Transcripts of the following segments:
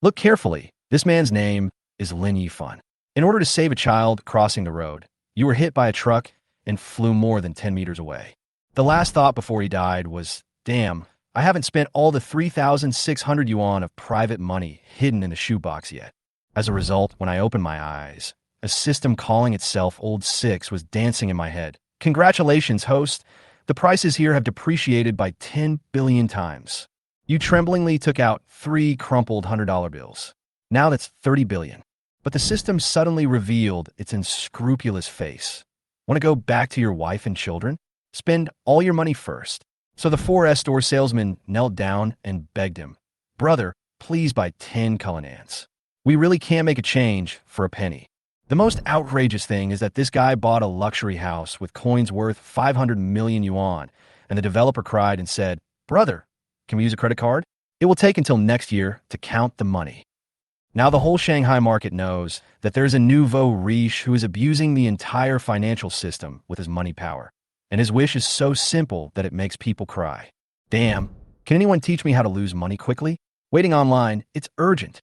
Look carefully. This man's name is Lin Yifan. In order to save a child crossing the road, you were hit by a truck and flew more than 10 meters away. The last thought before he died was, damn, I haven't spent all the 3,600 yuan of private money hidden in the shoebox yet. As a result, when I opened my eyes, a system calling itself Old Six was dancing in my head. Congratulations, host. The prices here have depreciated by 10 billion times. You tremblingly took out 3 crumpled $100 bills. Now that's 30 billion. But the system suddenly revealed its unscrupulous face. Want to go back to your wife and children? Spend all your money first. So the 4S store salesman knelt down and begged him, brother, please buy 10 Cullinans. We really can't make a change for a penny. The most outrageous thing is that this guy bought a luxury house with coins worth 500 million yuan, and the developer cried and said, brother, can we use a credit card? It will take until next year to count the money. Now the whole Shanghai market knows that there's a nouveau riche who is abusing the entire financial system with his money power. And his wish is so simple that it makes people cry. Damn, can anyone teach me how to lose money quickly? Waiting online, it's urgent.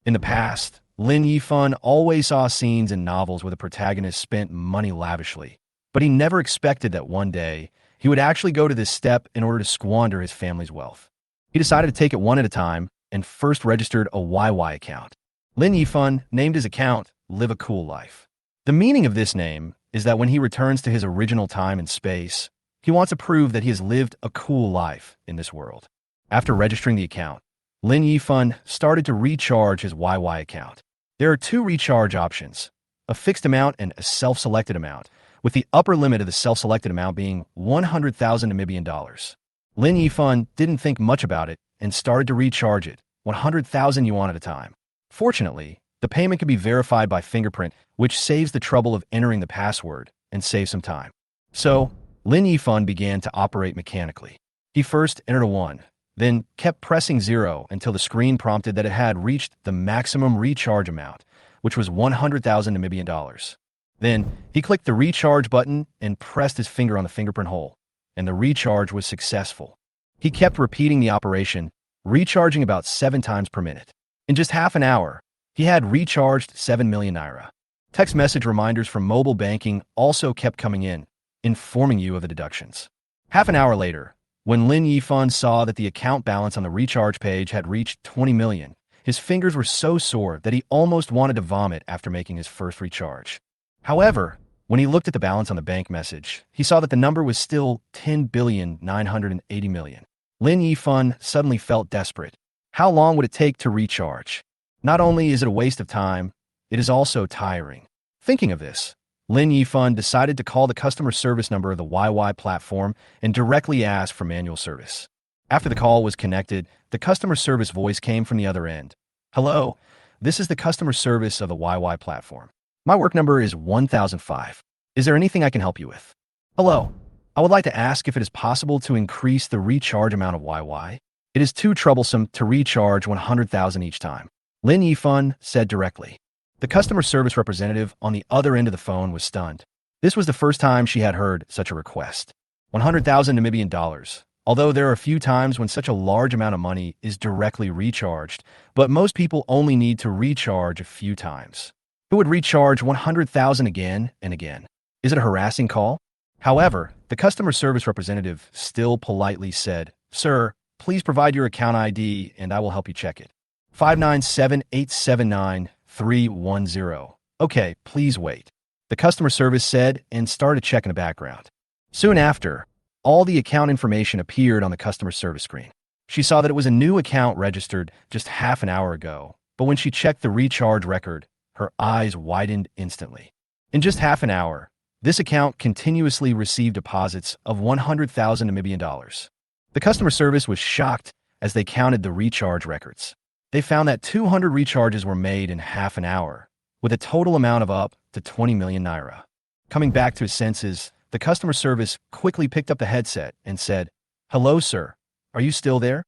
In the past, Lin Yifan always saw scenes in novels where the protagonist spent money lavishly, but he never expected that one day he would actually go to this step in order to squander his family's wealth. He decided to take it one at a time and first registered a YY account. Lin Yifan named his account Live a Cool Life. The meaning of this name is that when he returns to his original time and space, he wants to prove that he has lived a cool life in this world. After registering the account, Lin Yifan started to recharge his YY account. There are 2 recharge options, a fixed amount and a self-selected amount, with the upper limit of the self-selected amount being 100,000 Namibian dollars. Lin Yifan didn't think much about it and started to recharge it, 100,000 yuan at a time. Fortunately, the payment can be verified by fingerprint, which saves the trouble of entering the password and saves some time. So, Lin Yifan began to operate mechanically. He first entered a 1, then kept pressing 0 until the screen prompted that it had reached the maximum recharge amount, which was 100,000 Namibian dollars. Then, he clicked the recharge button and pressed his finger on the fingerprint hole, and the recharge was successful. He kept repeating the operation, recharging about 7 times per minute. In just half an hour, he had recharged 7 million naira. Text message reminders from mobile banking also kept coming in, informing you of the deductions. Half an hour later, when Lin Yifan saw that the account balance on the recharge page had reached 20 million, his fingers were so sore that he almost wanted to vomit after making his first recharge. However, when he looked at the balance on the bank message, he saw that the number was still 10,980 million. Lin Yifan suddenly felt desperate. How long would it take to recharge? Not only is it a waste of time, it is also tiring. Thinking of this, Lin Yifan decided to call the customer service number of the YY platform and directly ask for manual service. After the call was connected, the customer service voice came from the other end. Hello, this is the customer service of the YY platform. My work number is 1005. Is there anything I can help you with? Hello, I would like to ask if it is possible to increase the recharge amount of YY. It is too troublesome to recharge 100,000 each time. Lin Yifan said directly. The customer service representative on the other end of the phone was stunned. This was the first time she had heard such a request. 100,000 Namibian dollars. Although there are a few times when such a large amount of money is directly recharged, but most people only need to recharge a few times. Who would recharge 100,000 again and again? Is it a harassing call? However, the customer service representative still politely said, Sir, please provide your account ID and I will help you check it. 597879310. Okay, please wait. The customer service said and started checking the background. Soon after, all the account information appeared on the customer service screen. She saw that it was a new account registered just half an hour ago, but when she checked the recharge record, her eyes widened instantly. In just half an hour, this account continuously received deposits of 100,000 Namibian dollars. The customer service was shocked as they counted the recharge records. They found that 200 recharges were made in half an hour, with a total amount of up to 20 million naira. Coming back to his senses, the customer service quickly picked up the headset and said, Hello, sir. Are you still there?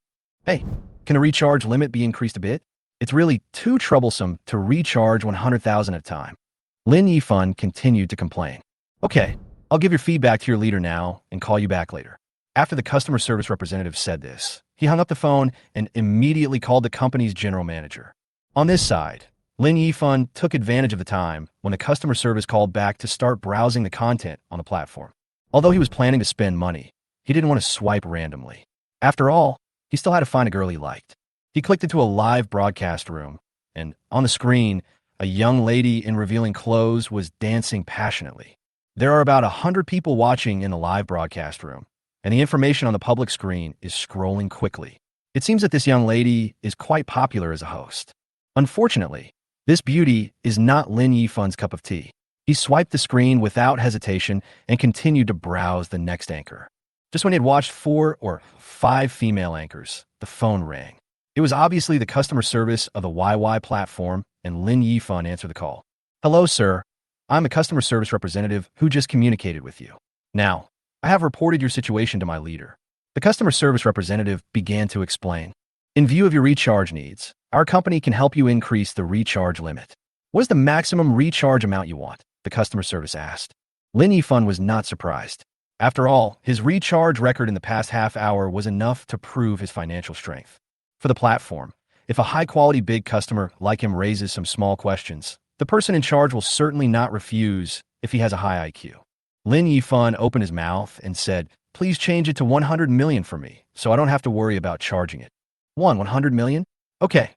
Hey, can the recharge limit be increased a bit? It's really too troublesome to recharge 100,000 at a time. Lin Yifan continued to complain. Okay, I'll give your feedback to your leader now and call you back later. After the customer service representative said this, he hung up the phone and immediately called the company's general manager. On this side, Lin Yifan took advantage of the time when the customer service called back to start browsing the content on the platform. Although he was planning to spend money, he didn't want to swipe randomly. After all, he still had to find a girl he liked. He clicked into a live broadcast room, and on the screen, a young lady in revealing clothes was dancing passionately. There are about 100 people watching in the live broadcast room, and the information on the public screen is scrolling quickly. It seems that this young lady is quite popular as a host. Unfortunately, this beauty is not Lin Yifan's cup of tea. He swiped the screen without hesitation and continued to browse the next anchor. Just when he had watched 4 or 5 female anchors, the phone rang. It was obviously the customer service of the YY platform, and Lin Yifan answered the call. "Hello, sir. I'm a customer service representative who just communicated with you. Now, I have reported your situation to my leader." The customer service representative began to explain. "In view of your recharge needs, our company can help you increase the recharge limit." "What is the maximum recharge amount you want?" the customer service asked. Lin Yifan was not surprised. After all, his recharge record in the past half hour was enough to prove his financial strength. For the platform, if a high-quality big customer like him raises some small questions, the person in charge will certainly not refuse if he has a high IQ. Lin Yifan opened his mouth and said, "Please change it to 100 million for me, so I don't have to worry about charging it." 100 million? Okay.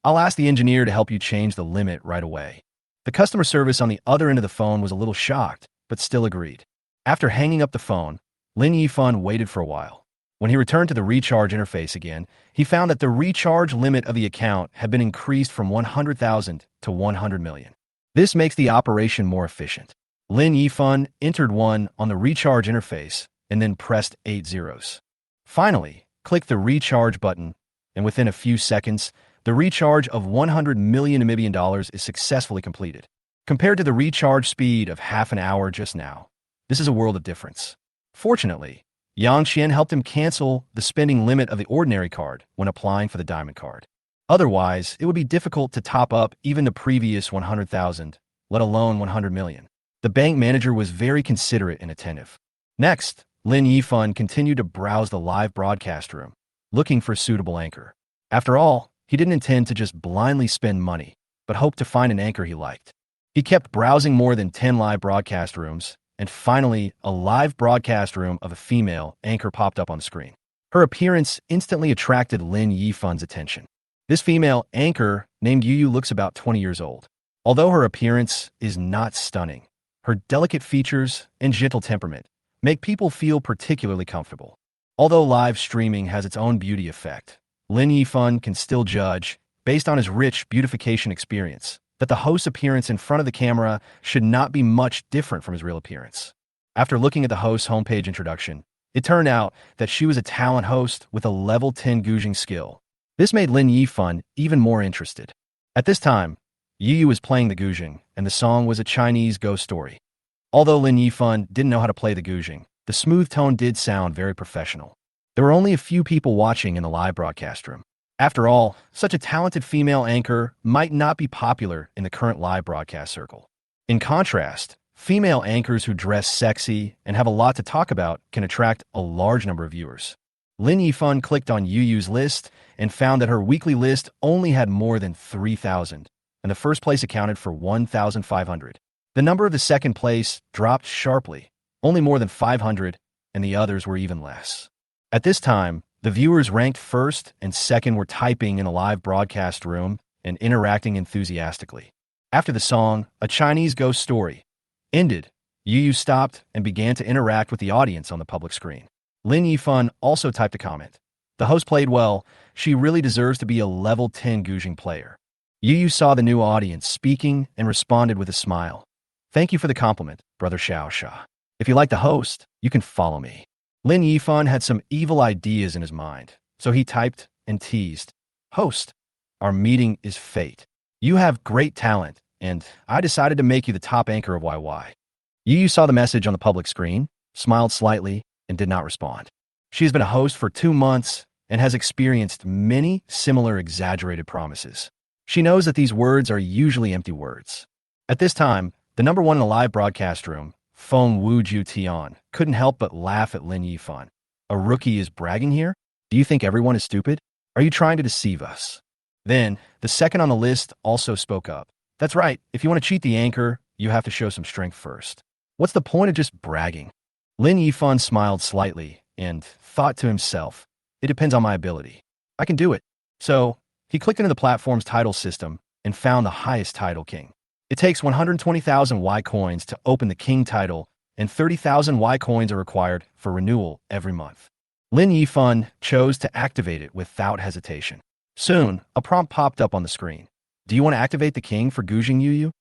I'll ask the engineer to help you change the limit right away." The customer service on the other end of the phone was a little shocked, but still agreed. After hanging up the phone, Lin Yifan waited for a while. When he returned to the recharge interface again, he found that the recharge limit of the account had been increased from 100,000 to 100 million. This makes the operation more efficient. Lin Yifan entered 1 on the recharge interface and then pressed 8 zeros. Finally, click the recharge button, and within a few seconds, the recharge of 100 million Namibian dollars is successfully completed. Compared to the recharge speed of half an hour just now, this is a world of difference. Fortunately, Yang Qian helped him cancel the spending limit of the ordinary card when applying for the diamond card. Otherwise, it would be difficult to top up even the previous 100,000, let alone 100 million. The bank manager was very considerate and attentive. Next, Lin Yifan continued to browse the live broadcast room, looking for a suitable anchor. After all, he didn't intend to just blindly spend money, but hoped to find an anchor he liked. He kept browsing more than 10 live broadcast rooms, and finally, a live broadcast room of a female anchor popped up on the screen. Her appearance instantly attracted Lin Yifan's attention. This female anchor, named Yuyu, looks about 20 years old. Although her appearance is not stunning, her delicate features and gentle temperament make people feel particularly comfortable. Although live streaming has its own beauty effect, Lin Yifan can still judge, based on his rich beautification experience, that the host's appearance in front of the camera should not be much different from his real appearance. After looking at the host's homepage introduction, it turned out that she was a talent host with a level 10 gouging skill. This made Lin Yifan even more interested. At this time, Yuyu was playing the gouging, and the song was a Chinese ghost story. Although Lin Yifan didn't know how to play the gouging, the smooth tone did sound very professional. There were only a few people watching in the live broadcast room. After all, such a talented female anchor might not be popular in the current live broadcast circle. In contrast, female anchors who dress sexy and have a lot to talk about can attract a large number of viewers. Lin Yifan clicked on Yuyu's list and found that her weekly list only had more than 3,000, and the first place accounted for 1,500. The number of the second place dropped sharply, only more than 500, and the others were even less. At this time, the viewers ranked first and second were typing in a live broadcast room and interacting enthusiastically. After the song, A Chinese Ghost Story, ended, Yuyu stopped and began to interact with the audience on the public screen. Lin Yifan also typed a comment. "The host played well. She really deserves to be a level 10 gouging player." Yuyu saw the new audience speaking and responded with a smile. "Thank you for the compliment, Brother Xiao Sha. If you like the host, you can follow me." Lin Yifan had some evil ideas in his mind, so he typed and teased, "Host, our meeting is fate. You have great talent, and I decided to make you the top anchor of YY." Yuyu saw the message on the public screen, smiled slightly, and did not respond. She has been a host for 2 months and has experienced many similar exaggerated promises. She knows that these words are usually empty words. At this time, the number 1 in the live broadcast room, Feng Wuju Tian, couldn't help but laugh at Lin Yifan. "A rookie is bragging here? Do you think everyone is stupid? Are you trying to deceive us?" Then, the second on the list also spoke up. That's right, if you want to cheat the anchor, you have to show some strength first. What's the point of just bragging? Lin Yifan smiled slightly and thought to himself, it depends on my ability. I can do it. So, he clicked into the platform's title system and found the highest title king. It takes 120,000 Y coins to open the king title, and 30,000 Y coins are required for renewal every month. Lin Yifan chose to activate it without hesitation. Soon, a prompt popped up on the screen. Do you want to activate the king for Gujing Yuyu?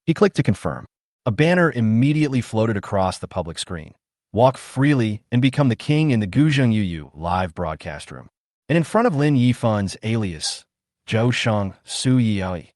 He clicked to confirm. A banner immediately floated across the public screen. Walk freely and become the king in the Gujing Yuyu live broadcast room. And in front of Lin Yifan's alias, Zhou Sheng Su Yiyai,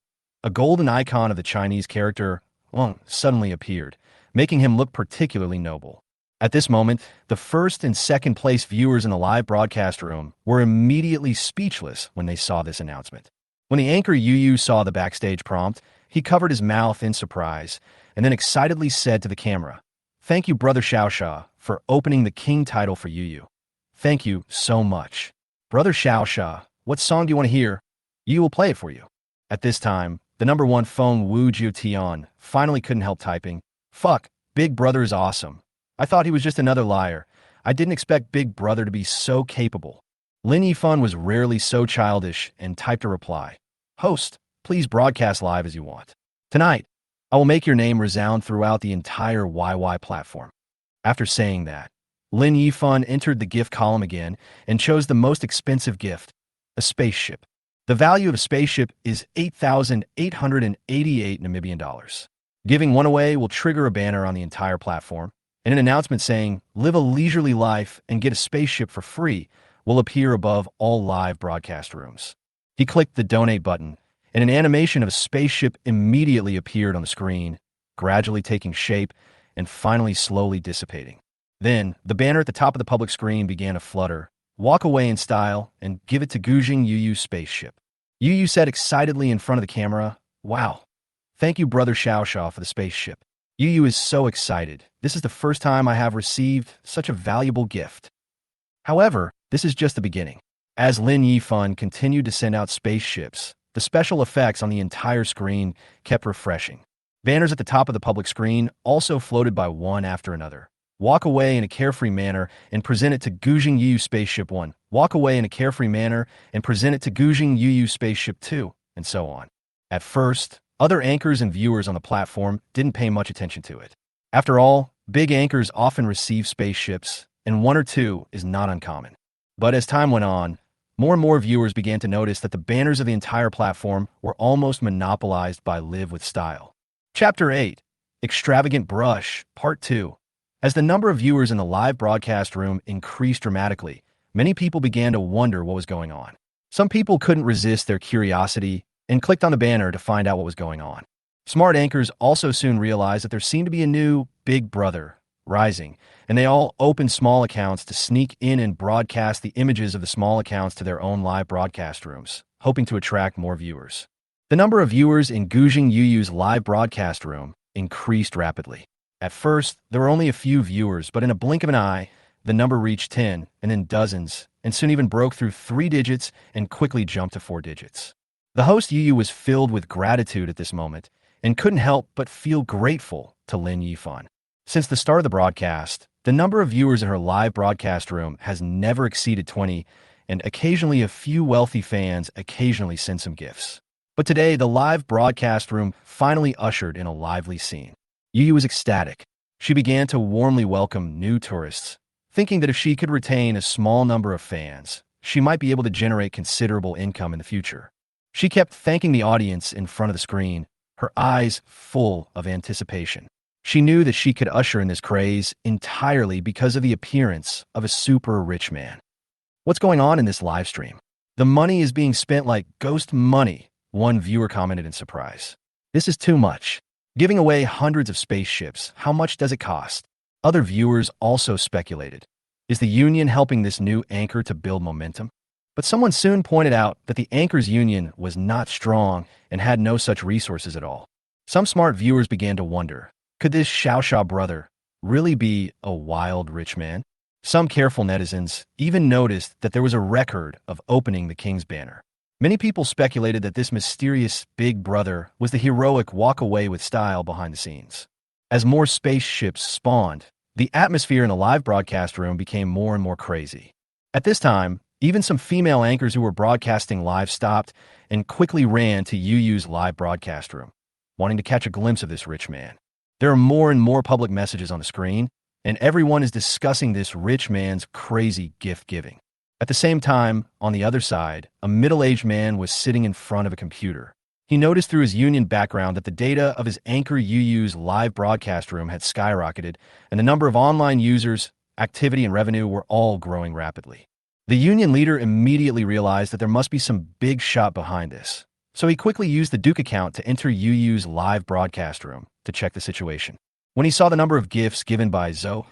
a golden icon of the Chinese character Wang suddenly appeared, making him look particularly noble. At this moment, the first and second place viewers in the live broadcast room were immediately speechless when they saw this announcement. When the anchor Yuyu saw the backstage prompt, he covered his mouth in surprise and then excitedly said to the camera, "Thank you, Brother Xiaosha, for opening the king title for Yuyu. Thank you so much. Brother Xiaosha, what song do you want to hear? Yuyu will play it for you." At this time, the number one phone Wu Jiutian finally couldn't help typing, "Fuck, Big Brother is awesome. I thought he was just another liar. I didn't expect Big Brother to be so capable." Lin Yifan was rarely so childish and typed a reply. "Host, please broadcast live as you want. Tonight, I will make your name resound throughout the entire YY platform." After saying that, Lin Yifan entered the gift column again and chose the most expensive gift, a spaceship. The value of a spaceship is 8,888 Namibian dollars. Giving one away will trigger a banner on the entire platform, and an announcement saying, "Live a leisurely life and get a spaceship for free," will appear above all live broadcast rooms. He clicked the donate button, and an animation of a spaceship immediately appeared on the screen, gradually taking shape and finally slowly dissipating. Then, the banner at the top of the public screen began to flutter, "Walk away in style and give it to Gujing Yuyu spaceship." Yuyu said excitedly in front of the camera, "Wow. Thank you, Brother Xiaosha, for the spaceship. Yuyu is so excited. This is the first time I have received such a valuable gift." However, this is just the beginning. As Lin Yifan continued to send out spaceships, the special effects on the entire screen kept refreshing. Banners at the top of the public screen also floated by one after another. "Walk away in a carefree manner and present it to Gujing Yuyu Spaceship 1. Walk away in a carefree manner and present it to Gujing Yuyu Spaceship 2, and so on. At first, other anchors and viewers on the platform didn't pay much attention to it. After all, big anchors often receive spaceships, and one or two is not uncommon. But as time went on, more and more viewers began to notice that the banners of the entire platform were almost monopolized by Live with Style. Chapter 8, Extravagant Brush, Part 2. As the number of viewers in the live broadcast room increased dramatically, many people began to wonder what was going on. Some people couldn't resist their curiosity and clicked on the banner to find out what was going on. Smart anchors also soon realized that there seemed to be a new Big Brother rising, and they all opened small accounts to sneak in and broadcast the images of the small accounts to their own live broadcast rooms, hoping to attract more viewers. The number of viewers in Gujing Yuyu's live broadcast room increased rapidly. At first, there were only a few viewers, but in a blink of an eye, the number reached 10, and then dozens, and soon even broke through 3 digits and quickly jumped to 4 digits. The host Yuyu was filled with gratitude at this moment and couldn't help but feel grateful to Lin Yifan. Since the start of the broadcast, the number of viewers in her live broadcast room has never exceeded 20, and occasionally a few wealthy fans occasionally send some gifts. But today, the live broadcast room finally ushered in a lively scene. Yuyu was ecstatic. She began to warmly welcome new tourists, thinking that if she could retain a small number of fans, she might be able to generate considerable income in the future. She kept thanking the audience in front of the screen, her eyes full of anticipation. She knew that she could usher in this craze entirely because of the appearance of a super rich man. "What's going on in this live stream? The money is being spent like ghost money," one viewer commented in surprise. "This is too much. Giving away hundreds of spaceships, how much does it cost?" Other viewers also speculated. Is the union helping this new anchor to build momentum? But someone soon pointed out that the anchor's union was not strong and had no such resources at all. Some smart viewers began to wonder, could this Xiaosha brother really be a wild rich man? Some careful netizens even noticed that there was a record of opening the king's banner. Many people speculated that this mysterious big brother was the heroic walk away with style behind the scenes. As more spaceships spawned, the atmosphere in the live broadcast room became more and more crazy. At this time, even some female anchors who were broadcasting live stopped and quickly ran to Yuyu's live broadcast room, wanting to catch a glimpse of this rich man. There are more and more public messages on the screen, and everyone is discussing this rich man's crazy gift giving. At the same time, on the other side, a middle-aged man was sitting in front of a computer. He noticed through his union background that the data of his anchor Yuyu's live broadcast room had skyrocketed, and the number of online users, activity, and revenue were all growing rapidly. The union leader immediately realized that there must be some big shot behind this, so he quickly used the Duke account to enter Yuyu's live broadcast room to check the situation. When he saw the number of gifts given by Zhou,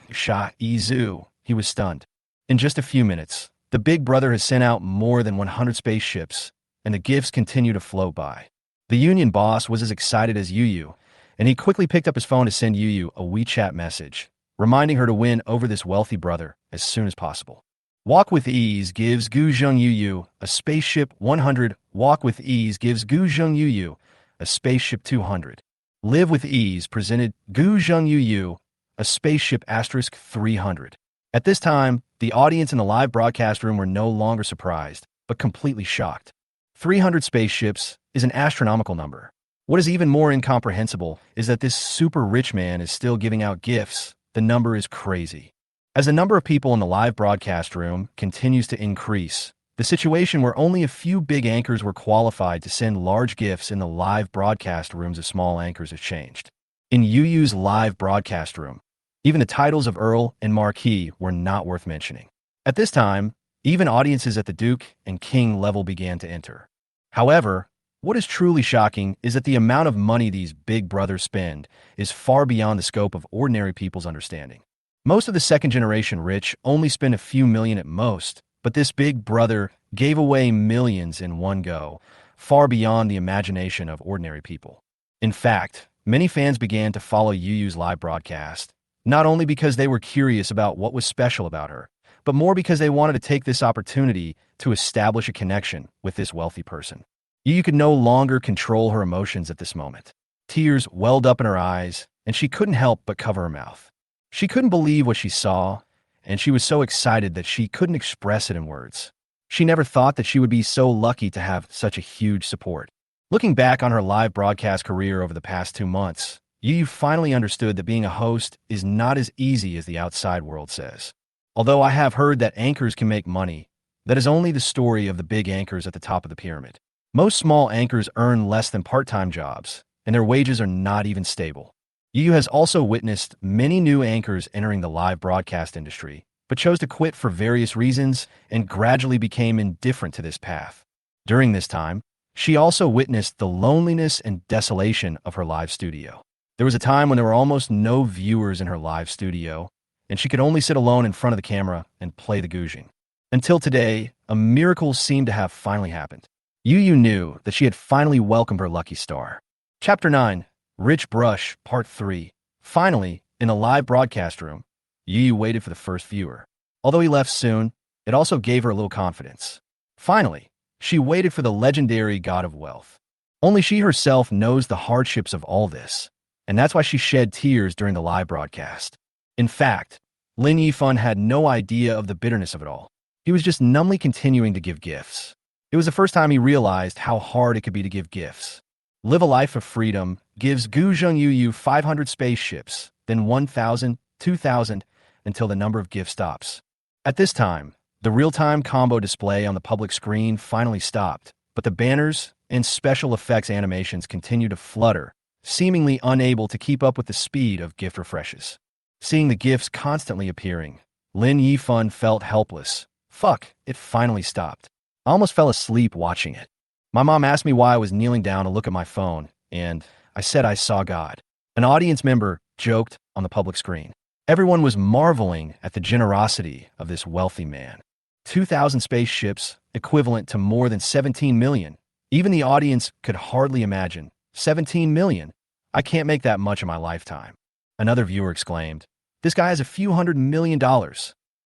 he was stunned. In just a few minutes, the big brother has sent out more than 100 spaceships, and the gifts continue to flow by. The union boss was as excited as Yuyu, and he quickly picked up his phone to send Yuyu a WeChat message, reminding her to win over this wealthy brother as soon as possible. Walk with Ease gives Guzheng Yuyu a spaceship 100. Walk with Ease gives Guzheng Yuyu a spaceship 200. Live with Ease presented Guzheng Yuyu a spaceship asterisk 300. At this time, the audience in the live broadcast room were no longer surprised, but completely shocked. 300 spaceships is an astronomical number. What is even more incomprehensible is that this super rich man is still giving out gifts. The number is crazy. As the number of people in the live broadcast room continues to increase, the situation where only a few big anchors were qualified to send large gifts in the live broadcast rooms of small anchors has changed. In Yuyu's live broadcast room, even the titles of Earl and Marquis were not worth mentioning. At this time, even audiences at the Duke and King level began to enter. However, what is truly shocking is that the amount of money these big brothers spend is far beyond the scope of ordinary people's understanding. Most of the second-generation rich only spend a few million at most, but this big brother gave away millions in one go, far beyond the imagination of ordinary people. In fact, many fans began to follow Yuyu's live broadcast, not only because they were curious about what was special about her, but more because they wanted to take this opportunity to establish a connection with this wealthy person. Yuyu could no longer control her emotions at this moment. Tears welled up in her eyes, and she couldn't help but cover her mouth. She couldn't believe what she saw, and she was so excited that she couldn't express it in words. She never thought that she would be so lucky to have such a huge support. Looking back on her live broadcast career over the past 2 months, Yuyu finally understood that being a host is not as easy as the outside world says. Although I have heard that anchors can make money, that is only the story of the big anchors at the top of the pyramid. Most small anchors earn less than part-time jobs, and their wages are not even stable. Yuyu has also witnessed many new anchors entering the live broadcast industry, but chose to quit for various reasons and gradually became indifferent to this path. During this time, she also witnessed the loneliness and desolation of her live studio. There was a time when there were almost no viewers in her live studio, and she could only sit alone in front of the camera and play the guzheng. Until today, a miracle seemed to have finally happened. Yuyu knew that she had finally welcomed her lucky star. Chapter 9, Rich Brush, Part 3. Finally, in a live broadcast room, Yuyu waited for the first viewer. Although he left soon, it also gave her a little confidence. Finally, she waited for the legendary god of wealth. Only she herself knows the hardships of all this, and that's why she shed tears during the live broadcast. In fact, Lin Yifan had no idea of the bitterness of it all. He was just numbly continuing to give gifts. It was the first time he realized how hard it could be to give gifts. Live a life of freedom gives Guzheng Yuyu 500 spaceships, then 1,000, 2,000, until the number of gifts stops. At this time, the real-time combo display on the public screen finally stopped, but the banners and special effects animations continued to flutter, seemingly unable to keep up with the speed of gift refreshes. Seeing the gifts constantly appearing, Lin Yifan felt helpless. Fuck, it finally stopped. I almost fell asleep watching it. My mom asked me why I was kneeling down to look at my phone, and I said I saw God. An audience member joked on the public screen. Everyone was marveling at the generosity of this wealthy man. 2,000 spaceships, equivalent to more than 17 million. Even the audience could hardly imagine. 17 million? I can't make that much in my lifetime. Another viewer exclaimed, "This guy has a few $100 million."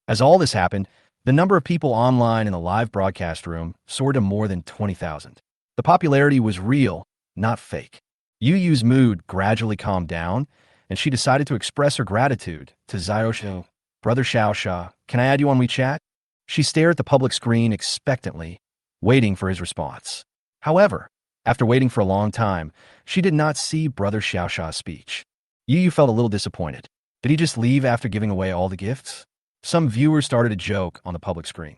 As all this happened, The number of people online in the live broadcast room soared to more than 20,000. The popularity was real, not fake. Yuyu's mood gradually calmed down, and she decided to express her gratitude to Xiaoshu. Brother Xiaosha, can I add you on WeChat? She stared at the public screen expectantly, waiting for his response. However, after waiting for a long time, she did not see Brother Xiaosha's speech. Yuyu felt a little disappointed. Did he just leave after giving away all the gifts? Some viewers started a joke on the public screen.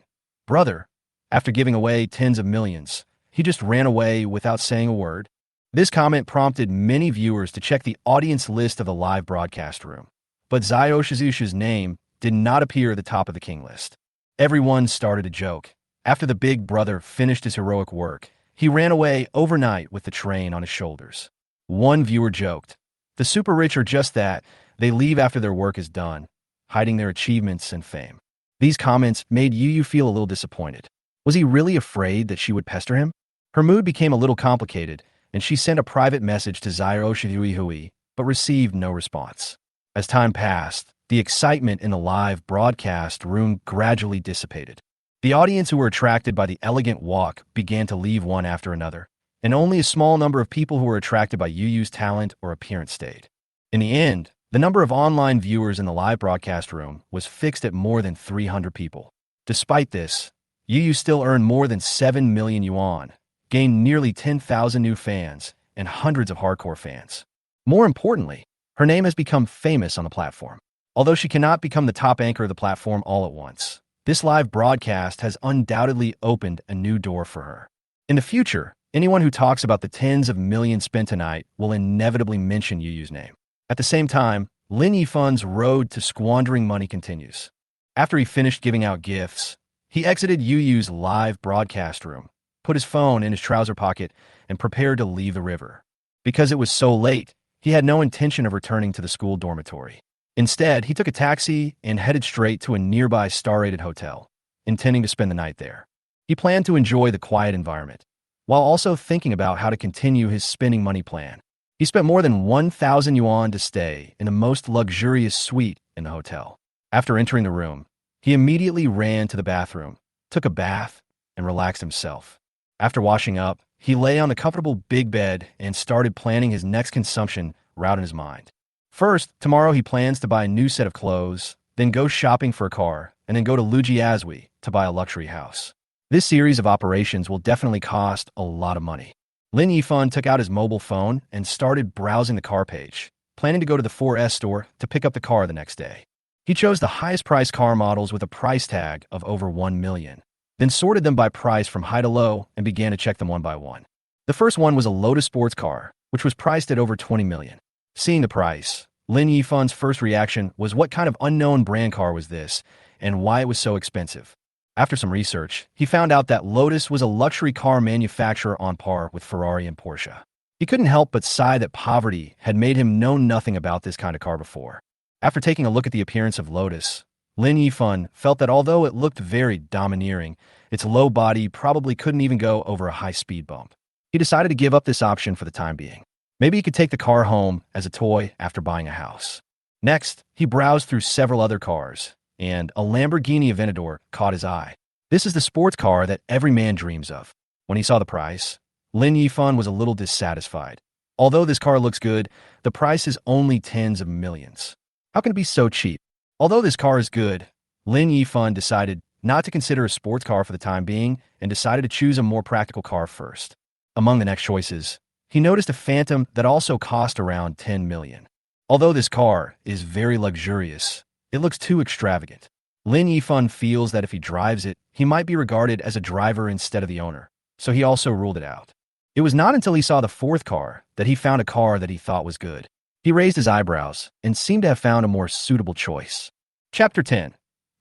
Brother, after giving away tens of millions, he just ran away without saying a word. This comment prompted many viewers to check the audience list of the live broadcast room. But Xiaoshizusha's name did not appear at the top of the king list. Everyone started a joke. After the big brother finished his heroic work, he ran away overnight with the train on his shoulders. One viewer joked, "The super rich are just that, they leave after their work is done, hiding their achievements and fame." These comments made Yuyu feel a little disappointed. Was he really afraid that she would pester him? Her mood became a little complicated, and she sent a private message to Xiaoshihui, but received no response. As time passed, the excitement in the live broadcast room gradually dissipated. The audience who were attracted by the elegant walk began to leave one after another, and only a small number of people who were attracted by Yuyu's talent or appearance stayed. In the end, the number of online viewers in the live broadcast room was fixed at more than 300 people. Despite this, Yuyu still earned more than 7 million yuan, gained nearly 10,000 new fans, and hundreds of hardcore fans. More importantly, her name has become famous on the platform. Although she cannot become the top anchor of the platform all at once, this live broadcast has undoubtedly opened a new door for her. In the future, anyone who talks about the tens of millions spent tonight will inevitably mention Yuyu's name. At the same time, Lin Yifan's road to squandering money continues. After he finished giving out gifts, he exited Yuyu's live broadcast room, put his phone in his trouser pocket, and prepared to leave the river. Because it was so late, he had no intention of returning to the school dormitory. Instead, he took a taxi and headed straight to a nearby star-rated hotel, intending to spend the night there. He planned to enjoy the quiet environment, while also thinking about how to continue his spending money plan. He spent more than 1,000 yuan to stay in the most luxurious suite in the hotel. After entering the room, he immediately ran to the bathroom, took a bath, and relaxed himself. After washing up, he lay on the comfortable big bed and started planning his next consumption route in his mind. First, tomorrow he plans to buy a new set of clothes, then go shopping for a car, and then go to Lujiazui to buy a luxury house. This series of operations will definitely cost a lot of money. Lin Yifan took out his mobile phone and started browsing the car page, planning to go to the 4S store to pick up the car the next day. He chose the highest priced car models with a price tag of over 1 million, then sorted them by price from high to low and began to check them one by one. The first one was a Lotus sports car, which was priced at over 20 million. Seeing the price, Lin Yifan's first reaction was what kind of unknown brand car was this, and why it was so expensive. After some research, he found out that Lotus was a luxury car manufacturer on par with Ferrari and Porsche. He couldn't help but sigh that poverty had made him know nothing about this kind of car before. After taking a look at the appearance of Lotus, Lin Yifan felt that although it looked very domineering, its low body probably couldn't even go over a high speed bump. He decided to give up this option for the time being. Maybe he could take the car home as a toy after buying a house. Next, he browsed through several other cars, and a Lamborghini Aventador caught his eye. This is the sports car that every man dreams of. When he saw the price, Lin Yifan was a little dissatisfied. Although this car looks good, the price is only tens of millions. How can it be so cheap? Although this car is good, Lin Yifan decided not to consider a sports car for the time being and decided to choose a more practical car first. Among the next choices, he noticed a Phantom that also cost around 10 million. Although this car is very luxurious, it looks too extravagant. Lin Yifan feels that if he drives it, he might be regarded as a driver instead of the owner, so he also ruled it out. It was not until he saw the fourth car that he found a car that he thought was good. He raised his eyebrows and seemed to have found a more suitable choice. Chapter 10.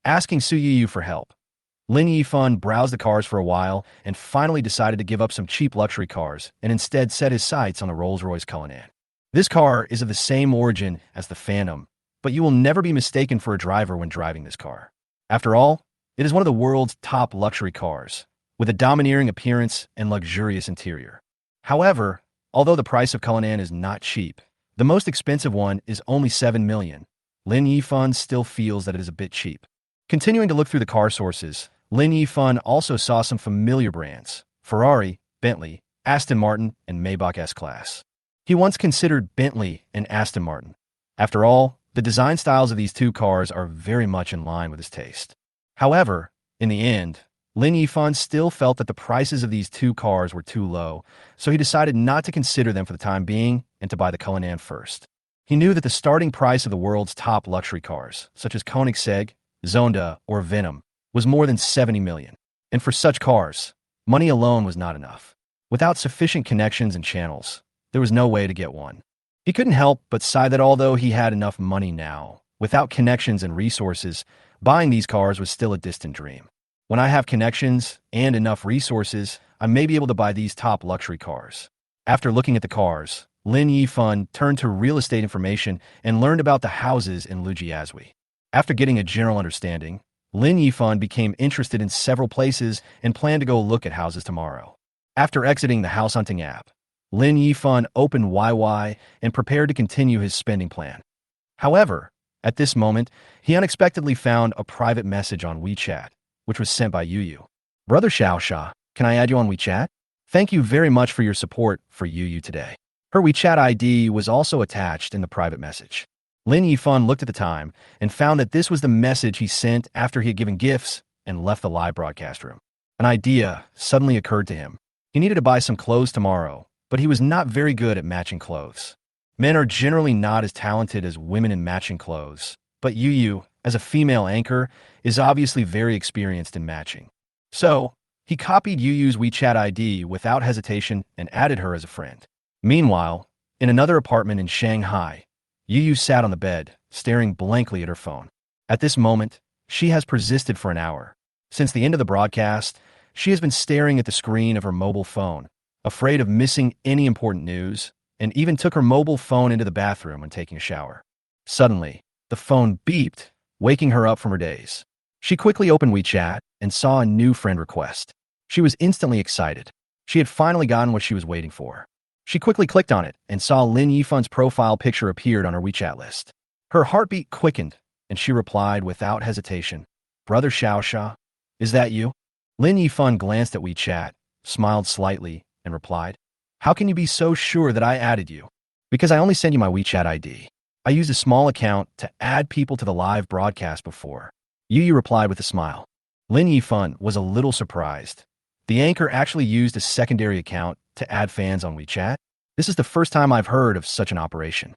Asking Yuyu for help. Lin Yifan browsed the cars for a while and finally decided to give up some cheap luxury cars and instead set his sights on the Rolls-Royce Cullinan. This car is of the same origin as the Phantom, but you will never be mistaken for a driver when driving this car. After all, it is one of the world's top luxury cars, with a domineering appearance and luxurious interior. However, although the price of Cullinan is not cheap, the most expensive one is only 7 million. Lin Yifan still feels that it is a bit cheap. Continuing to look through the car sources, Lin Yifan also saw some familiar brands: Ferrari, Bentley, Aston Martin, and Maybach S-Class. He once considered Bentley and Aston Martin. After all, the design styles of these two cars are very much in line with his taste. However, in the end, Lin Yifan still felt that the prices of these two cars were too low, so he decided not to consider them for the time being and to buy the Cullinan first. He knew that the starting price of the world's top luxury cars, such as Koenigsegg, Zonda, or Venom, was more than 70 million. And for such cars, money alone was not enough. Without sufficient connections and channels, there was no way to get one. He couldn't help but sigh that although he had enough money now, without connections and resources, buying these cars was still a distant dream. When I have connections and enough resources, I may be able to buy these top luxury cars. After looking at the cars, Lin Yifan turned to real estate information and learned about the houses in Lujiazui. After getting a general understanding, Lin Yifan became interested in several places and planned to go look at houses tomorrow. After exiting the house hunting app, Lin Yifan opened YY and prepared to continue his spending plan. However, at this moment, he unexpectedly found a private message on WeChat, which was sent by Yuyu. Brother Xiaosha, can I add you on WeChat? Thank you very much for your support for Yuyu today. Her WeChat ID was also attached in the private message. Lin Yifan looked at the time and found that this was the message he sent after he had given gifts and left the live broadcast room. An idea suddenly occurred to him. He needed to buy some clothes tomorrow, but he was not very good at matching clothes. Men are generally not as talented as women in matching clothes, but Yuyu, as a female anchor, is obviously very experienced in matching. So, he copied Yuyu's WeChat ID without hesitation and added her as a friend. Meanwhile, in another apartment in Shanghai, Yuyu sat on the bed, staring blankly at her phone. At this moment, she has persisted for an hour. Since the end of the broadcast, she has been staring at the screen of her mobile phone, afraid of missing any important news, and even took her mobile phone into the bathroom when taking a shower. Suddenly, the phone beeped, waking her up from her daze. She quickly opened WeChat and saw a new friend request. She was instantly excited. She had finally gotten what she was waiting for. She quickly clicked on it and saw Lin Yifan's profile picture appeared on her WeChat list. Her heartbeat quickened, and she replied without hesitation, "Brother Xiaosha, is that you?" Lin Yifan glanced at WeChat, smiled slightly, and replied, "How can you be so sure that I added you?" "Because I only sent you my WeChat ID. I used a small account to add people to the live broadcast before." Yuyu replied with a smile. Lin Yifan was a little surprised. The anchor actually used a secondary account to add fans on WeChat? This is the first time I've heard of such an operation.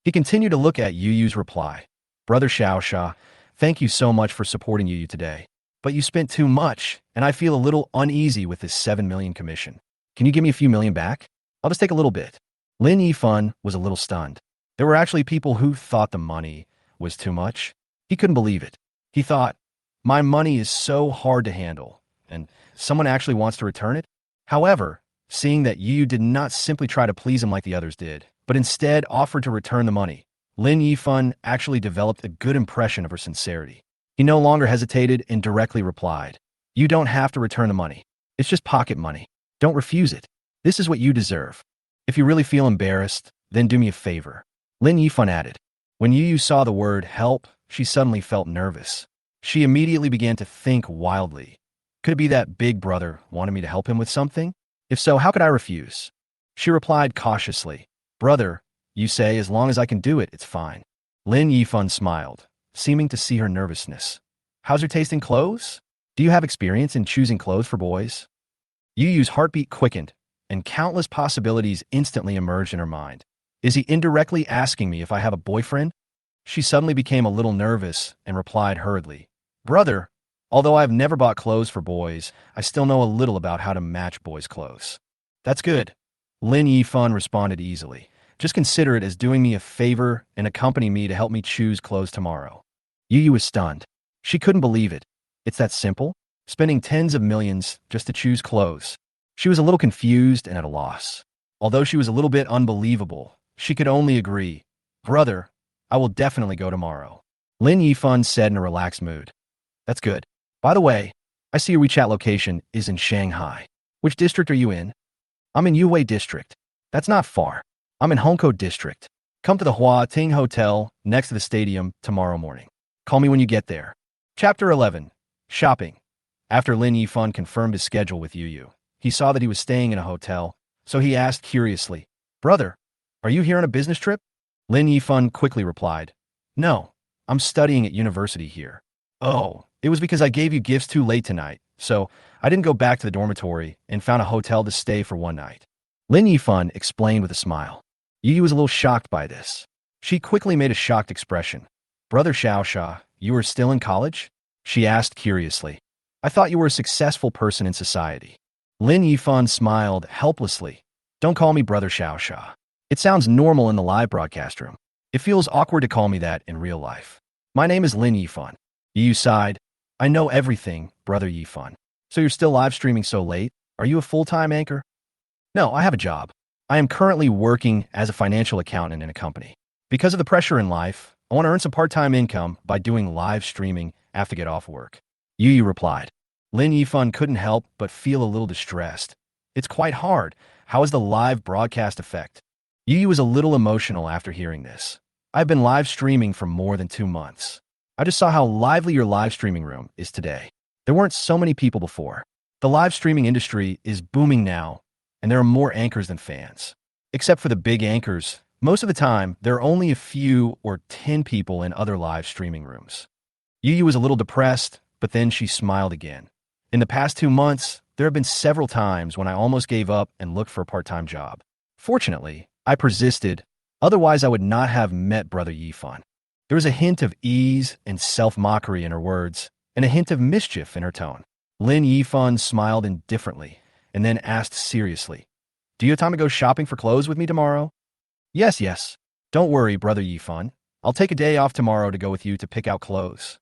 He continued to look at Yuyu's reply. "Brother Xiaosha, thank you so much for supporting Yuyu today. But you spent too much, and I feel a little uneasy with this 7 million commission. Can you give me a few million back? I'll just take a little bit." Lin Yifan was a little stunned. There were actually people who thought the money was too much. He couldn't believe it. He thought, my money is so hard to handle, and someone actually wants to return it? However, seeing that Yuyu did not simply try to please him like the others did, but instead offered to return the money, Lin Yifan actually developed a good impression of her sincerity. He no longer hesitated and directly replied, "You don't have to return the money. It's just pocket money. Don't refuse it. This is what you deserve. If you really feel embarrassed, then do me a favor." Lin Yifan added. When Yuyu saw the word help, she suddenly felt nervous. She immediately began to think wildly. Could it be that Big Brother wanted me to help him with something? If so, how could I refuse? She replied cautiously, "Brother, you say as long as I can do it, it's fine." Lin Yifan smiled, seeming to see her nervousness. "How's your taste in clothes? Do you have experience in choosing clothes for boys?" Yuyu's heartbeat quickened, and countless possibilities instantly emerged in her mind. Is he indirectly asking me if I have a boyfriend? She suddenly became a little nervous and replied hurriedly, "Brother, although I've never bought clothes for boys, I still know a little about how to match boys' clothes." "That's good." Lin Yifan responded easily. "Just consider it as doing me a favor and accompany me to help me choose clothes tomorrow." Yuyu was stunned. She couldn't believe it. It's that simple? Spending tens of millions just to choose clothes. She was a little confused and at a loss. Although she was a little bit unbelievable, she could only agree. "Brother, I will definitely go tomorrow," Lin Yifan said in a relaxed mood. "That's good. By the way, I see your WeChat location is in Shanghai. Which district are you in?" "I'm in Yuwei district." "That's not far. I'm in Hongkou district. Come to the Hua Ting Hotel next to the stadium tomorrow morning. Call me when you get there." Chapter 11. Shopping. After Lin Yifan confirmed his schedule with Yuyu, he saw that he was staying in a hotel, so he asked curiously, "Brother, are you here on a business trip?" Lin Yifan quickly replied, "No, I'm studying at university here." "Oh, it was because I gave you gifts too late tonight, so I didn't go back to the dormitory and found a hotel to stay for one night." Lin Yifan explained with a smile. Yuyu was a little shocked by this. She quickly made a shocked expression. "Brother Xiaosha, you are still in college?" she asked curiously. "I thought you were a successful person in society." Lin Yifan smiled helplessly. "Don't call me Brother Xiaosha. It sounds normal in the live broadcast room. It feels awkward to call me that in real life. My name is Lin Yifan." Yuyu sighed. "I know everything, Brother Yifan. So you're still live streaming so late? Are you a full-time anchor?" "No, I have a job. I am currently working as a financial accountant in a company. Because of the pressure in life, I want to earn some part-time income by doing live streaming after I get off work." Yuyu replied. Lin Yifan couldn't help but feel a little distressed. "It's quite hard. How is the live broadcast effect?" Yuyu was a little emotional after hearing this. "I've been live streaming for more than 2 months. I just saw how lively your live streaming room is today. There weren't so many people before. The live streaming industry is booming now, and there are more anchors than fans. Except for the big anchors, most of the time, there are only a few or 10 people in other live streaming rooms." Yuyu was a little depressed, but then she smiled again. "In the past 2 months, there have been several times when I almost gave up and looked for a part-time job. Fortunately, I persisted, otherwise I would not have met Brother Yifan." There was a hint of ease and self-mockery in her words, and a hint of mischief in her tone. Lin Yifan smiled indifferently, and then asked seriously, "Do you have time to go shopping for clothes with me tomorrow?" Yes. Don't worry, Brother Yifan. I'll take a day off tomorrow to go with you to pick out clothes."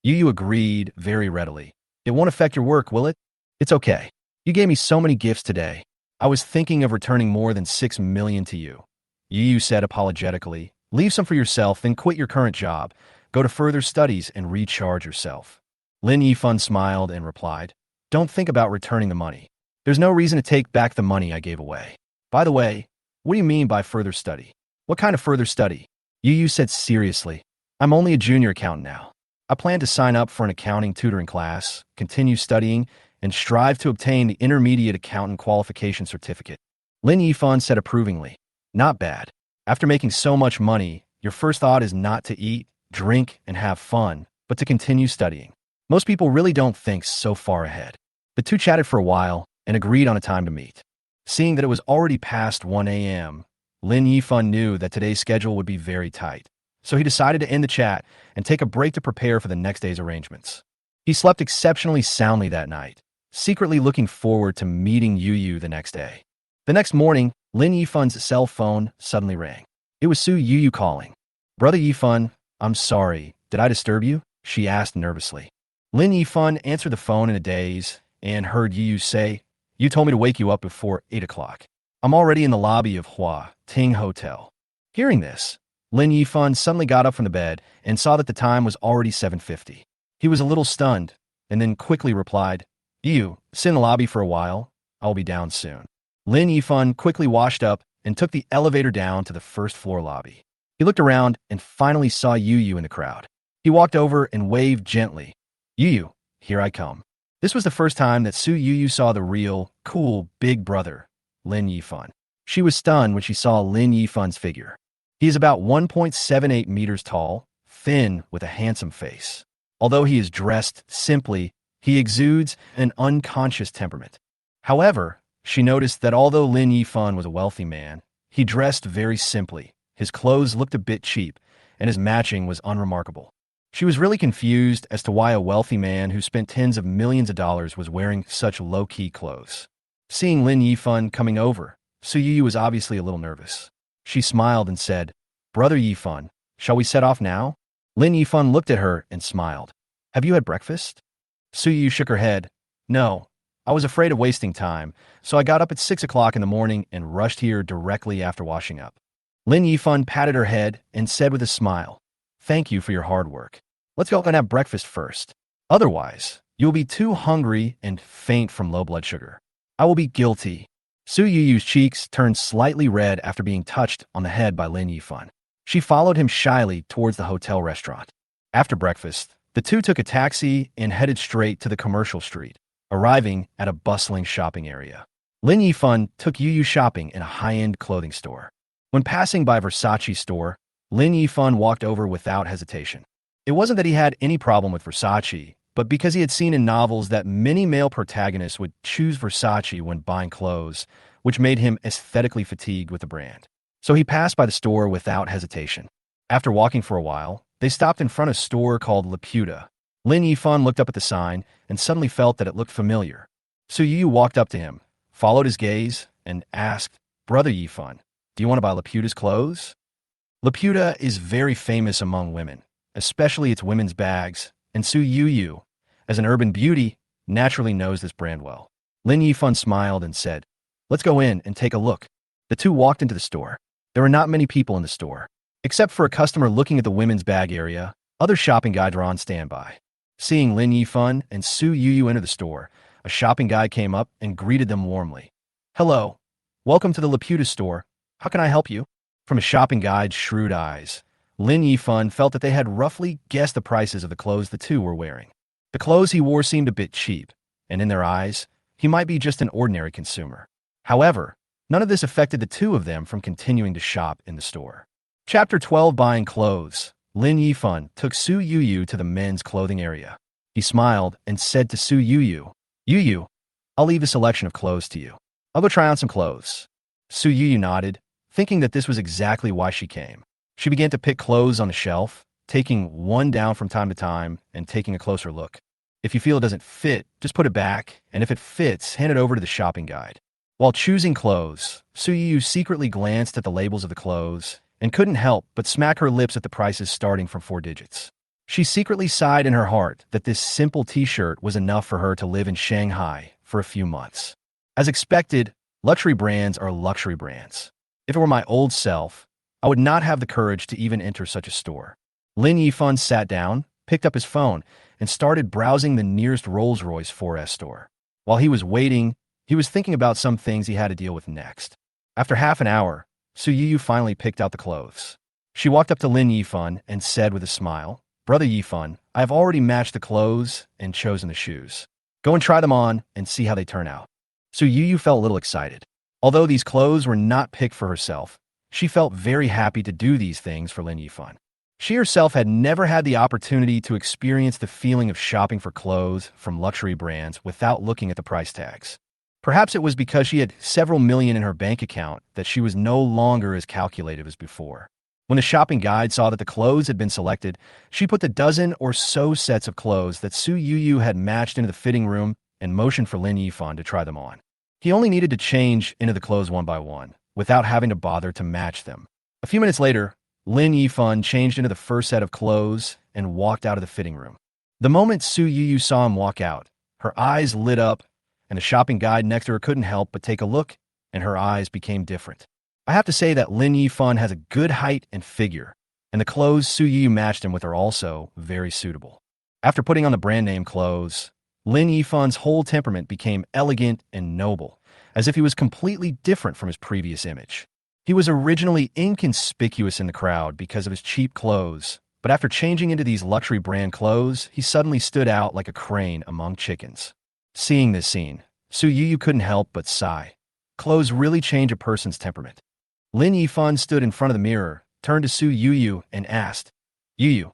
Yuyu agreed very readily. "It won't affect your work, will it?" "It's okay. You gave me so many gifts today. I was thinking of returning more than 6 million to you." Yuyu said apologetically, "Leave some for yourself, then quit your current job. Go to further studies and recharge yourself." Lin Yifan smiled and replied, "Don't think about returning the money. There's no reason to take back the money I gave away. By the way, what do you mean by further study?" "What kind of further study?" Yuyu said seriously. "I'm only a junior accountant now. I plan to sign up for an accounting tutoring class, continue studying, and strive to obtain the intermediate accountant qualification certificate." Lin Yifan said approvingly, "Not bad. After making so much money, your first thought is not to eat, drink, and have fun, but to continue studying. Most people really don't think so far ahead." The two chatted for a while and agreed on a time to meet. Seeing that it was already past 1 a.m., Lin Yifan knew that today's schedule would be very tight, so he decided to end the chat and take a break to prepare for the next day's arrangements. He slept exceptionally soundly that night, secretly looking forward to meeting Yuyu the next day. The next morning, Lin Yifan's cell phone suddenly rang. It was Su Yuyu calling. "Brother Yifan, I'm sorry. Did I disturb you?" she asked nervously. Lin Yifan answered the phone in a daze and heard Yuyu say, "You told me to wake you up before 8 o'clock. I'm already in the lobby of Hua Ting Hotel." Hearing this, Lin Yifan suddenly got up from the bed and saw that the time was already 7:50. He was a little stunned, and then quickly replied, "You, sit in the lobby for a while. I'll be down soon." Lin Yifan quickly washed up and took the elevator down to the first-floor lobby. He looked around and finally saw Yuyu in the crowd. He walked over and waved gently. "Yuyu, here I come." This was the first time that Su Yuyu saw the real, cool, big brother, Lin Yifan. She was stunned when she saw Lin Yifan's figure. He is about 1.78 meters tall, thin, with a handsome face. Although he is dressed simply, he exudes an unconscious temperament. However, she noticed that although Lin Yifan was a wealthy man, he dressed very simply. His clothes looked a bit cheap, and his matching was unremarkable. She was really confused as to why a wealthy man who spent tens of millions of dollars was wearing such low-key clothes. Seeing Lin Yifan coming over, Su Yuyu was obviously a little nervous. She smiled and said, "Brother Yifan, shall we set off now?" Lin Yifan looked at her and smiled. "Have you had breakfast?" Su Yuyu shook her head. "No, I was afraid of wasting time, so I got up at 6 o'clock in the morning and rushed here directly after washing up." Lin Yifan patted her head and said with a smile, "Thank you for your hard work. Let's go and have breakfast first. Otherwise, you will be too hungry and faint from low blood sugar." "I will be guilty." Su Yuyu's cheeks turned slightly red after being touched on the head by Lin Yifan. She followed him shyly towards the hotel restaurant. After breakfast, The two took a taxi and headed straight to the commercial street, arriving at a bustling shopping area. Lin Yifan took Yuyu shopping in a high-end clothing store. When passing by Versace's store, Lin Yifan walked over without hesitation. It wasn't that he had any problem with Versace, but because he had seen in novels that many male protagonists would choose Versace when buying clothes, which made him aesthetically fatigued with the brand. So he passed by the store without hesitation. After walking for a while, they stopped in front of a store called Laputa. Lin Yifan looked up at the sign and suddenly felt that it looked familiar. So Yuyu walked up to him, followed his gaze, and asked, "Brother Yifan, do you want to buy Laputa's clothes?" Laputa is very famous among women, especially its women's bags, and Su Yuyu, as an urban beauty, naturally knows this brand well. Lin Yifan smiled and said, "Let's go in and take a look." The two walked into the store. There were not many people in the store. Except for a customer looking at the women's bag area, other shopping guides were on standby. Seeing Lin Yifan and Su Yuyu enter the store, a shopping guide came up and greeted them warmly. "Hello. Welcome to the Laputa store. How can I help you?" From a shopping guide's shrewd eyes, Lin Yifan felt that they had roughly guessed the prices of the clothes the two were wearing. The clothes he wore seemed a bit cheap, and in their eyes, he might be just an ordinary consumer. However, none of this affected the two of them from continuing to shop in the store. Chapter 12, Buying Clothes. Lin Yifan took Su Yuyu to the men's clothing area. He smiled and said to Su Yuyu, "Yuyu, I'll leave a selection of clothes to you. I'll go try on some clothes." Su Yuyu nodded, thinking that this was exactly why she came. She began to pick clothes on the shelf, taking one down from time to time and taking a closer look. If you feel it doesn't fit, just put it back, and if it fits, hand it over to the shopping guide. While choosing clothes, Su Yuyu secretly glanced at the labels of the clothes and couldn't help but smack her lips at the prices starting from 4 digits. She secretly sighed in her heart that this simple t-shirt was enough for her to live in Shanghai for a few months. As expected, luxury brands are luxury brands. If it were my old self, I would not have the courage to even enter such a store. Lin Yifan sat down, picked up his phone, and started browsing the nearest Rolls-Royce 4S store. While he was waiting, he was thinking about some things he had to deal with next. After half an hour, Su Yuyu finally picked out the clothes. She walked up to Lin Yifan and said with a smile, "Brother Yifan, I have already matched the clothes and chosen the shoes. Go and try them on and see how they turn out." Su Yuyu felt a little excited. Although these clothes were not picked for herself, she felt very happy to do these things for Lin Yifan. She herself had never had the opportunity to experience the feeling of shopping for clothes from luxury brands without looking at the price tags. Perhaps it was because she had several million in her bank account that she was no longer as calculative as before. When the shopping guide saw that the clothes had been selected, she put the dozen or so sets of clothes that Su Yuyu had matched into the fitting room and motioned for Lin Yifan to try them on. He only needed to change into the clothes one by one, without having to bother to match them. A few minutes later, Lin Yifan changed into the first set of clothes and walked out of the fitting room. The moment Su Yuyu saw him walk out, her eyes lit up, and the shopping guide next to her couldn't help but take a look, and her eyes became different. I have to say that Lin Yifan has a good height and figure, and the clothes Su Yuyu matched him with are also very suitable. After putting on the brand name clothes, Lin Yifan's whole temperament became elegant and noble, as if he was completely different from his previous image. He was originally inconspicuous in the crowd because of his cheap clothes, but after changing into these luxury brand clothes, he suddenly stood out like a crane among chickens. Seeing this scene, Su Yuyu couldn't help but sigh. Clothes really change a person's temperament. Lin Yifan stood in front of the mirror, turned to Su Yuyu, and asked, "Yuyu,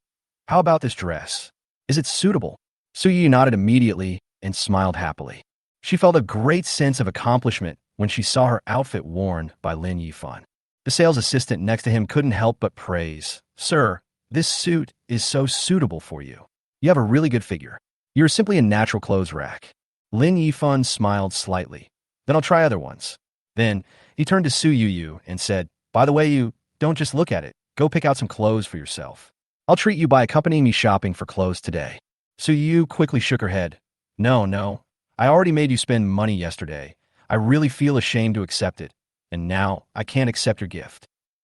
how about this dress? Is it suitable?" Su Yuyu nodded immediately and smiled happily. She felt a great sense of accomplishment when she saw her outfit worn by Lin Yifan. The sales assistant next to him couldn't help but praise, "Sir, this suit is so suitable for you. You have a really good figure. You're simply a natural clothes rack." Lin Yifan smiled slightly. "Then I'll try other ones." Then he turned to Su Yuyu and said, "By the way, you don't just look at it. Go pick out some clothes for yourself. I'll treat you by accompanying me shopping for clothes today." Su Yuyu quickly shook her head. No. I already made you spend money yesterday. I really feel ashamed to accept it, and now I can't accept your gift."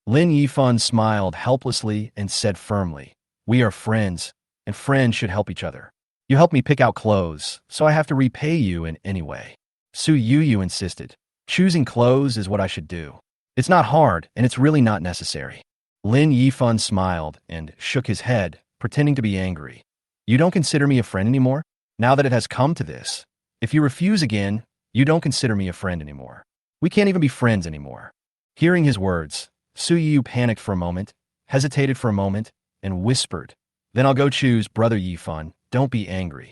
Lin Yifan smiled helplessly and said firmly, "We are friends, and friends should help each other. You helped me pick out clothes, so I have to repay you in any way." Su Yuyu insisted, "Choosing clothes is what I should do. It's not hard, and it's really not necessary." Lin Yifan smiled and shook his head, pretending to be angry. You don't consider me a friend anymore? Now that it has come to this, if you refuse again, you don't consider me a friend anymore. We can't even be friends anymore. Hearing his words, Su Yu panicked for a moment, hesitated for a moment, and whispered, "Then I'll go choose Brother Yifan, don't be angry."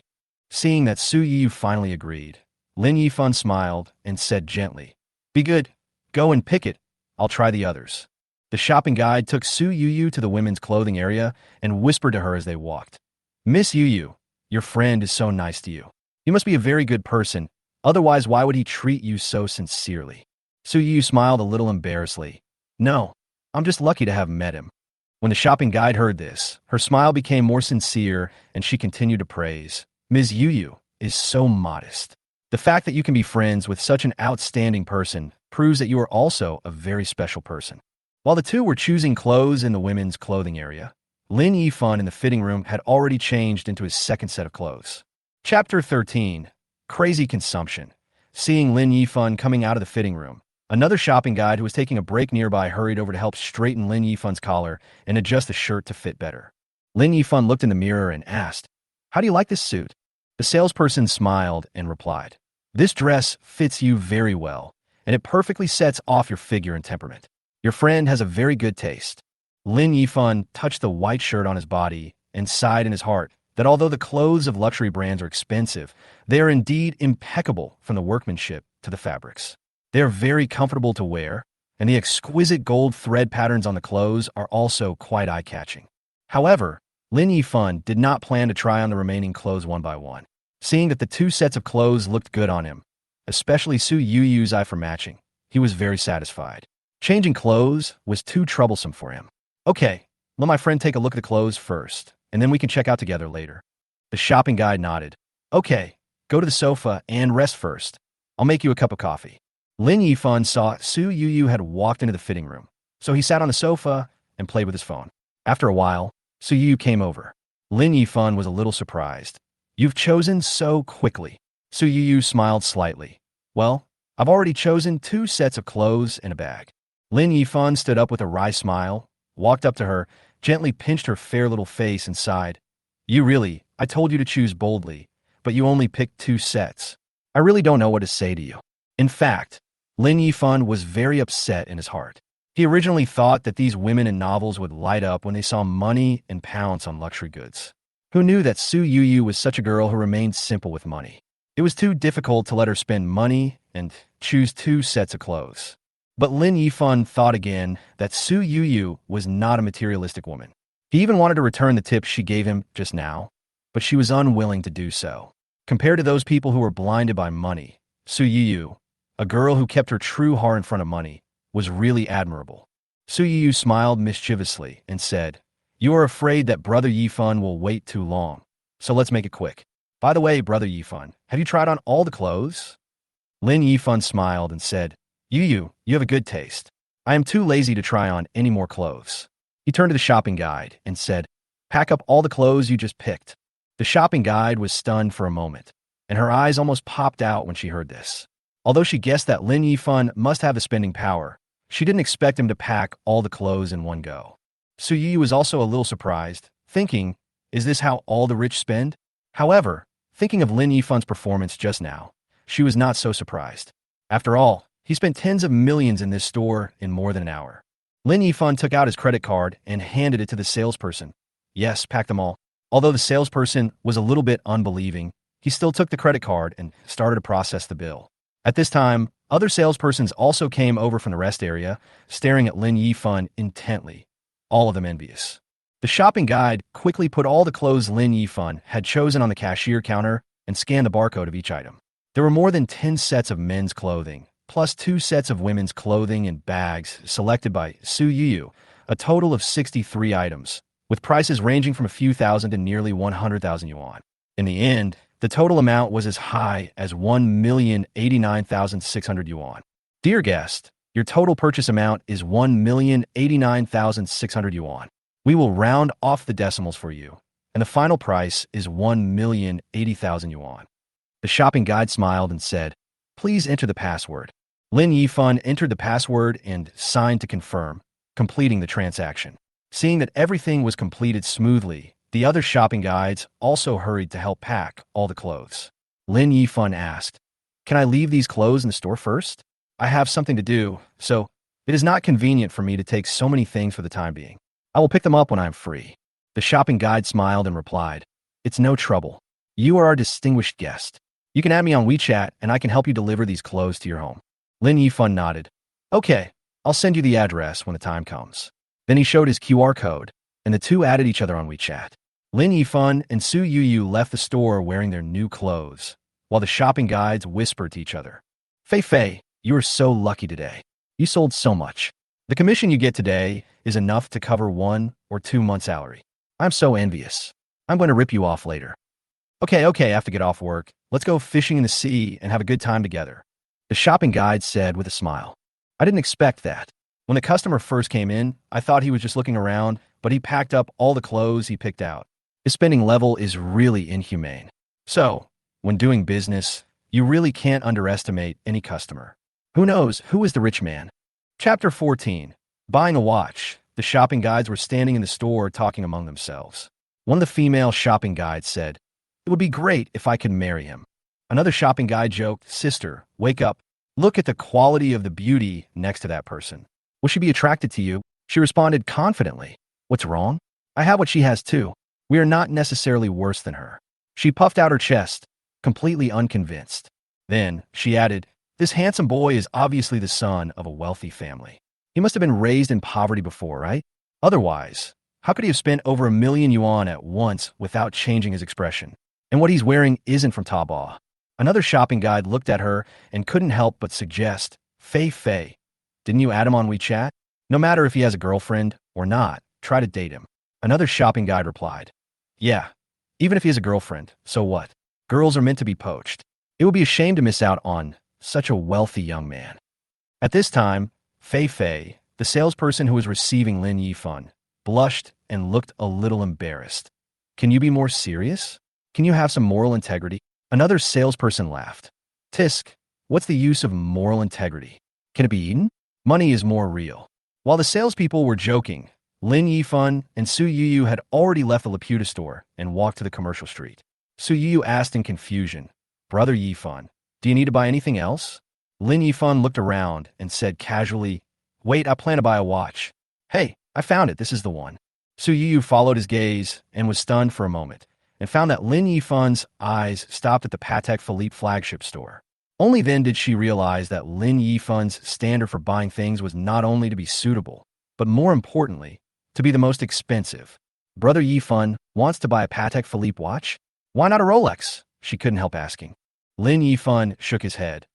Seeing that Su Yu finally agreed, Lin Yifan smiled and said gently, "Be good, go and pick it, I'll try the others." The shopping guide took Su Yuyu to the women's clothing area and whispered to her as they walked, "Miss Yuyu, your friend is so nice to you. You must be a very good person, otherwise why would he treat you so sincerely?" Su Yuyu smiled a little embarrassedly. "No, I'm just lucky to have met him." When the shopping guide heard this, her smile became more sincere and she continued to praise, "Ms. Yuyu is so modest. The fact that you can be friends with such an outstanding person proves that you are also a very special person." While the two were choosing clothes in the women's clothing area, Lin Yifan in the fitting room had already changed into his second set of clothes. Chapter 13. Crazy Consumption. Seeing Lin Yifan coming out of the fitting room, another shopping guide who was taking a break nearby hurried over to help straighten Lin Yifan's collar and adjust the shirt to fit better. Lin Yifan looked in the mirror and asked, "How do you like this suit?" The salesperson smiled and replied, "This dress fits you very well, and it perfectly sets off your figure and temperament. Your friend has a very good taste." Lin Yifan touched the white shirt on his body and sighed in his heart that although the clothes of luxury brands are expensive, they are indeed impeccable from the workmanship to the fabrics. They are very comfortable to wear, and the exquisite gold thread patterns on the clothes are also quite eye-catching. However, Lin Yifan did not plan to try on the remaining clothes one by one. Seeing that the two sets of clothes looked good on him, especially Su Yuyu's eye for matching, he was very satisfied. Changing clothes was too troublesome for him. "Okay, let my friend take a look at the clothes first, and then we can check out together later." The shopping guide nodded. "Okay, go to the sofa and rest first. I'll make you a cup of coffee." Lin Yifan saw Su Yuyu had walked into the fitting room, so he sat on the sofa and played with his phone. After a while, Su Yuyu came over. Lin Yifan was a little surprised. "You've chosen so quickly." Su Yuyu smiled slightly. "Well, I've already chosen 2 sets of clothes and a bag." Lin Yifan stood up with a wry smile, walked up to her, gently pinched her fair little face and sighed. I told you to choose boldly, but you only picked 2 sets. I really don't know what to say to you." In fact, Lin Yifan was very upset in his heart. He originally thought that these women in novels would light up when they saw money and pounce on luxury goods. Who knew that Su Yuyu was such a girl who remained simple with money? It was too difficult to let her spend money and choose 2 sets of clothes. But Lin Yifan thought again that Su Yuyu was not a materialistic woman. He even wanted to return the tip she gave him just now, but she was unwilling to do so. Compared to those people who were blinded by money, Su Yuyu, a girl who kept her true heart in front of money, was really admirable. Su Yuyu smiled mischievously and said, "You are afraid that Brother Yifan will wait too long, so let's make it quick. By the way, Brother Yifan, have you tried on all the clothes?" Lin Yifan smiled and said, "Yuyu, you have a good taste. I am too lazy to try on any more clothes." He turned to the shopping guide and said, "Pack up all the clothes you just picked." The shopping guide was stunned for a moment, and her eyes almost popped out when she heard this. Although she guessed that Lin Yifan must have the spending power, she didn't expect him to pack all the clothes in one go. Su Yi was also a little surprised, thinking, is this how all the rich spend? However, thinking of Lin Yifan's performance just now, she was not so surprised. After all, he spent tens of millions in this store in more than an hour. Lin Yifan took out his credit card and handed it to the salesperson. "Yes, pack them all." Although the salesperson was a little bit unbelieving, he still took the credit card and started to process the bill. At this time, other salespersons also came over from the rest area, staring at Lin Yifan intently, all of them envious. The shopping guide quickly put all the clothes Lin Yifan had chosen on the cashier counter and scanned the barcode of each item. There were more than 10 sets of men's clothing, plus 2 sets of women's clothing and bags selected by Su Yuyu, a total of 63 items, with prices ranging from a few thousand to nearly 100,000 yuan. In the end, the total amount was as high as 1,089,600 yuan. Dear guest, your total purchase amount is 1,089,600 yuan. We will round off the decimals for you, and the final price is 1,080,000 yuan. The shopping guide smiled and said, "Please enter the password." Lin Yifan entered the password and signed to confirm, completing the transaction. Seeing that everything was completed smoothly, The other shopping guides also hurried to help pack all the clothes. Lin Yifan asked, "Can I leave these clothes in the store first? I have something to do, so it is not convenient for me to take so many things for the time being. I will pick them up when I am free." The shopping guide smiled and replied, "It's no trouble. You are our distinguished guest. You can add me on WeChat and I can help you deliver these clothes to your home." Lin Yifan nodded. "Okay, I'll send you the address when the time comes." Then he showed his QR code, and the two added each other on WeChat. Lin Yifan and Su Yuyu left the store wearing their new clothes, while the shopping guides whispered to each other, "Fei Fei, you are so lucky today. You sold so much. The commission you get today is enough to cover 1 or 2 months' salary. I'm so envious. I'm going to rip you off later." Okay, I have to get off work. Let's go fishing in the sea and have a good time together," the shopping guide said with a smile. "I didn't expect that. When the customer first came in, I thought he was just looking around, but he packed up all the clothes he picked out. His spending level is really inhumane. So, when doing business, you really can't underestimate any customer. Who knows who is the rich man?" Chapter 14. Buying a watch. The shopping guides were standing in the store talking among themselves. One of the female shopping guides said, "It would be great if I could marry him." Another shopping guide joked, "Sister, wake up. Look at the quality of the beauty next to that person. Will she be attracted to you?" She responded confidently, "What's wrong? I have what she has too. We are not necessarily worse than her." She puffed out her chest, completely unconvinced. Then she added, "This handsome boy is obviously the son of a wealthy family. He must have been raised in poverty before, right? Otherwise, how could he have spent over 1,000,000 yuan at once without changing his expression? And what he's wearing isn't from Taobao." Another shopping guide looked at her and couldn't help but suggest, "Fei Fei, didn't you add him on WeChat? No matter if he has a girlfriend or not, try to date him." Another shopping guide replied, "Yeah, even if he has a girlfriend, so what? Girls are meant to be poached. It would be a shame to miss out on such a wealthy young man." At this time, Fei Fei, the salesperson who was receiving Lin Yifan, blushed and looked a little embarrassed. "Can you be more serious? Can you have some moral integrity?" Another salesperson laughed. "Tisk, what's the use of moral integrity? Can it be eaten? Money is more real." While the salespeople were joking, Lin Yifan and Su Yuyu had already left the Laputa store and walked to the commercial street. Su Yuyu asked in confusion, "Brother Yifan, do you need to buy anything else?" Lin Yifan looked around and said casually, "Wait, I plan to buy a watch." "Hey, I found it. This is the one." Su Yuyu followed his gaze and was stunned for a moment, and found that Lin Yifan's eyes stopped at the Patek Philippe flagship store. Only then did she realize that Lin Yifan's standard for buying things was not only to be suitable, but more importantly, to be the most expensive. Brother Yifan wants to buy a Patek Philippe watch? Why not a Rolex? She couldn't help asking. Lin Yifan shook his head.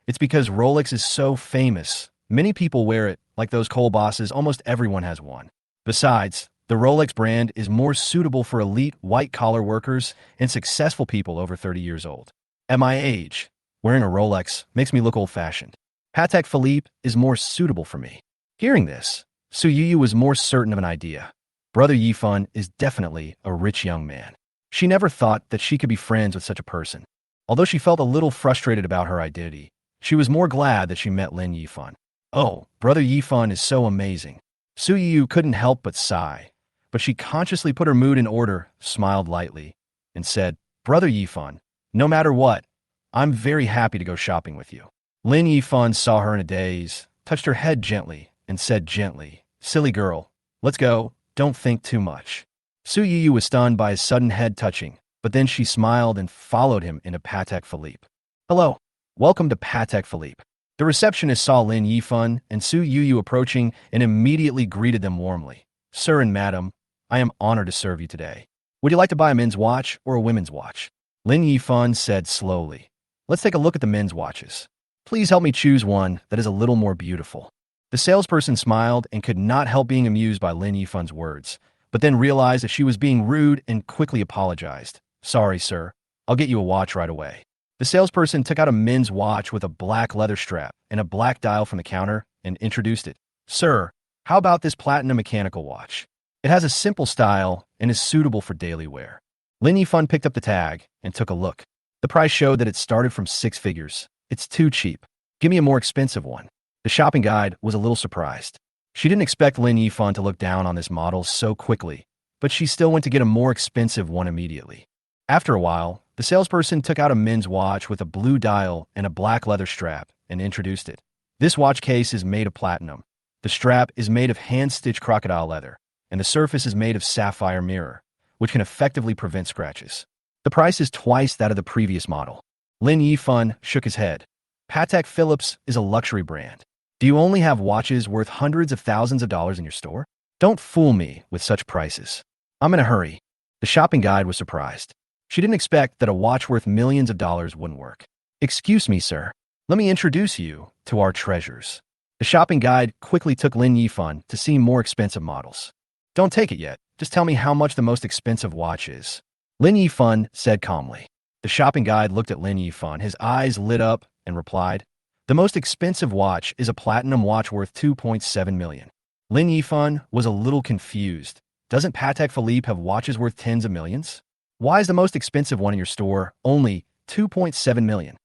"It's because Rolex is so famous. Many people wear it, like those coal bosses. Almost everyone has one. Besides, the Rolex brand is more suitable for elite white-collar workers and successful people over 30 years old. At my age, wearing a Rolex makes me look old-fashioned. Patek Philippe is more suitable for me." Hearing this, Su Yuyu was more certain of an idea. Brother Yifan is definitely a rich young man. She never thought that she could be friends with such a person. Although she felt a little frustrated about her identity, she was more glad that she met Lin Yifan. "Oh, Brother Yifan is so amazing." Su Yuyu couldn't help but sigh, but she consciously put her mood in order, smiled lightly, and said, "Brother Yifan, no matter what, I'm very happy to go shopping with you." Lin Yifan saw her in a daze, touched her head gently, and said gently, "Silly girl, let's go, don't think too much." Su Yuyu was stunned by his sudden head touching, but then she smiled and followed him into Patek Philippe. "Hello, welcome to Patek Philippe." The receptionist saw Lin Yifan and Su Yuyu approaching and immediately greeted them warmly. "Sir and madam, I am honored to serve you today. Would you like to buy a men's watch or a women's watch?" Lin Yifan said slowly, "Let's take a look at the men's watches. Please help me choose one that is a little more beautiful." The salesperson smiled and could not help being amused by Lin Yifan's words, but then realized that she was being rude and quickly apologized. "Sorry, sir. I'll get you a watch right away." The salesperson took out a men's watch with a black leather strap and a black dial from the counter and introduced it. "Sir, how about this platinum mechanical watch? It has a simple style and is suitable for daily wear." Lin Yifan picked up the tag and took a look. The price showed that it started from 6 figures. "It's too cheap. Give me a more expensive one." The shopping guide was a little surprised. She didn't expect Lin Yifan to look down on this model so quickly, but she still went to get a more expensive one immediately. After a while, the salesperson took out a men's watch with a blue dial and a black leather strap and introduced it. This watch case is made of platinum. The strap is made of hand-stitched crocodile leather, and the surface is made of sapphire mirror, which can effectively prevent scratches. The price is twice that of the previous model. Lin Yifan shook his head. Patek Philippe is a luxury brand. Do you only have watches worth hundreds of thousands of dollars in your store? Don't fool me with such prices. I'm in a hurry. The shopping guide was surprised. She didn't expect that a watch worth millions of dollars wouldn't work. Excuse me, sir. Let me introduce you to our treasures. The shopping guide quickly took Lin Yifan to see more expensive models. Don't take it yet. Just tell me how much the most expensive watch is. Lin Yifan said calmly. The shopping guide looked at Lin Yifan. His eyes lit up and replied, "The most expensive watch is a platinum watch worth 2.7 million. Lin Yifan was a little confused. Doesn't Patek Philippe have watches worth tens of millions? Why is the most expensive one in your store only 2.7 million?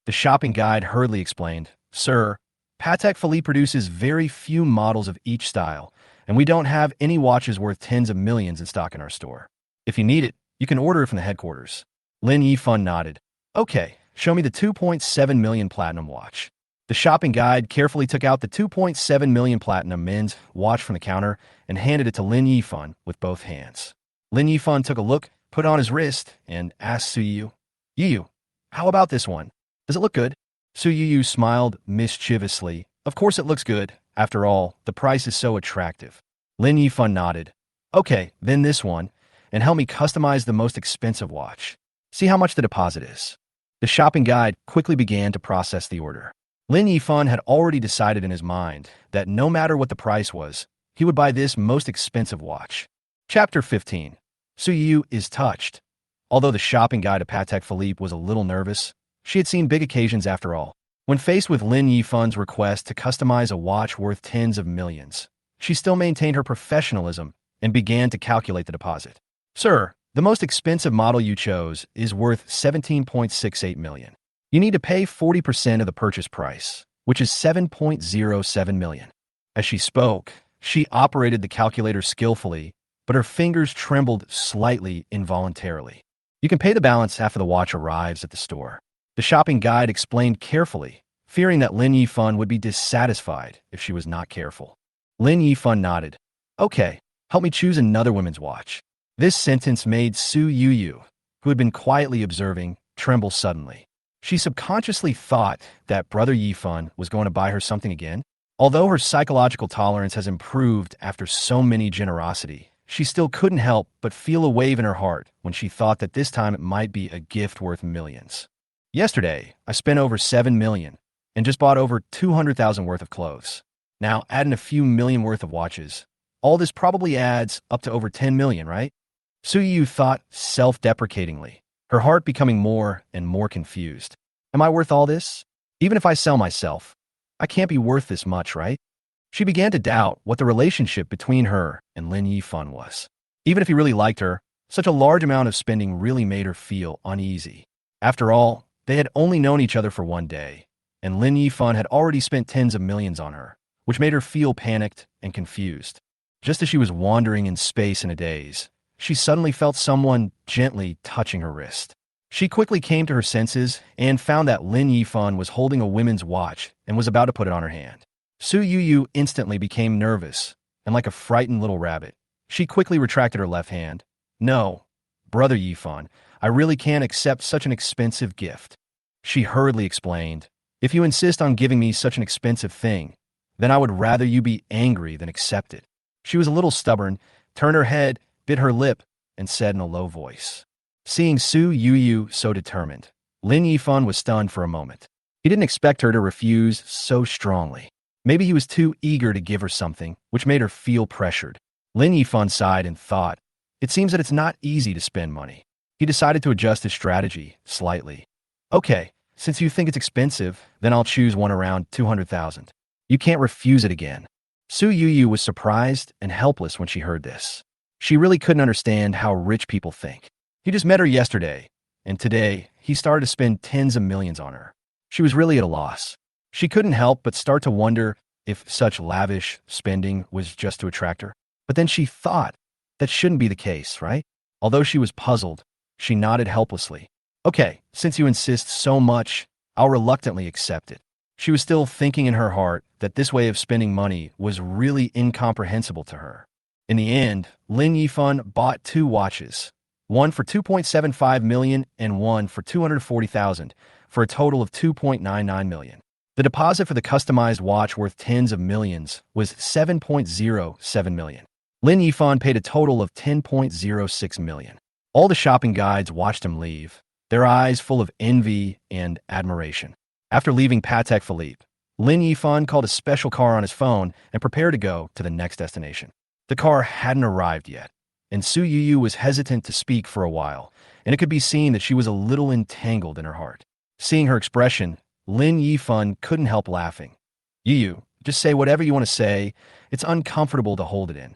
The shopping guide hurriedly explained, "Sir, Patek Philippe produces very few models of each style, and we don't have any watches worth tens of millions in stock in our store. If you need it, you can order it from the headquarters." Lin Yifan nodded. "Okay, show me the 2.7 million platinum watch." The shopping guide carefully took out the 2.7 million platinum men's watch from the counter and handed it to Lin Yifan with both hands. Lin Yifan took a look, put it on his wrist, and asked Yuyu, "Yuyu, how about this one? Does it look good?" Yuyu smiled mischievously. "Of course it looks good. After all, the price is so attractive." Lin Yifan nodded. "Okay, then this one, and help me customize the most expensive watch. See how much the deposit is." The shopping guide quickly began to process the order. Lin Yifan had already decided in his mind that no matter what the price was, he would buy this most expensive watch. Chapter 15. Yuyu is touched. Although the shopping guide of Patek Philippe was a little nervous, she had seen big occasions after all. When faced with Lin Yifan's request to customize a watch worth tens of millions, she still maintained her professionalism and began to calculate the deposit. "Sir, the most expensive model you chose is worth 17.68 million. You need to pay 40% of the purchase price, which is 7.07 million. As she spoke, she operated the calculator skillfully, but her fingers trembled slightly involuntarily. "You can pay the balance after the watch arrives at the store." The shopping guide explained carefully, fearing that Lin Yifan would be dissatisfied if she was not careful. Lin Yifan nodded. "Okay, help me choose another women's watch." This sentence made Yuyu, who had been quietly observing, tremble suddenly. She subconsciously thought that Brother Yifan was going to buy her something again. Although her psychological tolerance has improved after so many generosity, she still couldn't help but feel a wave in her heart when she thought that this time it might be a gift worth millions. "Yesterday, I spent over 7 million and just bought over 200,000 worth of clothes. Now, add in a few million worth of watches. All this probably adds up to over 10 million, right?" Yuyu thought self-deprecatingly, her heart becoming more and more confused. "Am I worth all this? Even if I sell myself, I can't be worth this much, right?" She began to doubt what the relationship between her and Lin Yifan was. Even if he really liked her, such a large amount of spending really made her feel uneasy. After all, they had only known each other for one day, and Lin Yifan had already spent tens of millions on her, which made her feel panicked and confused. Just as she was wandering in space in a daze, she suddenly felt someone gently touching her wrist. She quickly came to her senses and found that Lin Yifan was holding a women's watch and was about to put it on her hand. Yuyu instantly became nervous, and like a frightened little rabbit, she quickly retracted her left hand. "No, Brother Yifan, I really can't accept such an expensive gift." She hurriedly explained, "If you insist on giving me such an expensive thing, then I would rather you be angry than accept it." She was a little stubborn, turned her head, bit her lip, and said in a low voice. Seeing Yuyu so determined, Lin Yifan was stunned for a moment. He didn't expect her to refuse so strongly. Maybe he was too eager to give her something, which made her feel pressured. Lin Yifan sighed and thought, "It seems that it's not easy to spend money." He decided to adjust his strategy slightly. "Okay, since you think it's expensive, then I'll choose one around 200,000. You can't refuse it again." Yuyu was surprised and helpless when she heard this. She really couldn't understand how rich people think. He just met her yesterday, and today he started to spend tens of millions on her. She was really at a loss. She couldn't help but start to wonder if such lavish spending was just to attract her. But then she thought, That shouldn't be the case, right? Although she was puzzled, she nodded helplessly. Okay, since you insist so much, I'll reluctantly accept it. She was still thinking in her heart that this way of spending money was really incomprehensible to her. In the end, Lin Yifan bought 2 watches, one for 2.75 million and one for 240,000, for a total of 2.99 million. The deposit for the customized watch worth tens of millions was 7.07 million. Lin Yifan paid a total of 10.06 million. All the shopping guides watched him leave, their eyes full of envy and admiration. After leaving Patek Philippe, Lin Yifan called a special car on his phone and prepared to go to the next destination. The car hadn't arrived yet, and Su Yuyu was hesitant to speak for a while, and it could be seen that she was a little entangled in her heart. Seeing her expression, Lin Yifan couldn't help laughing. Yuyu, just say whatever you want to say. It's uncomfortable to hold it in.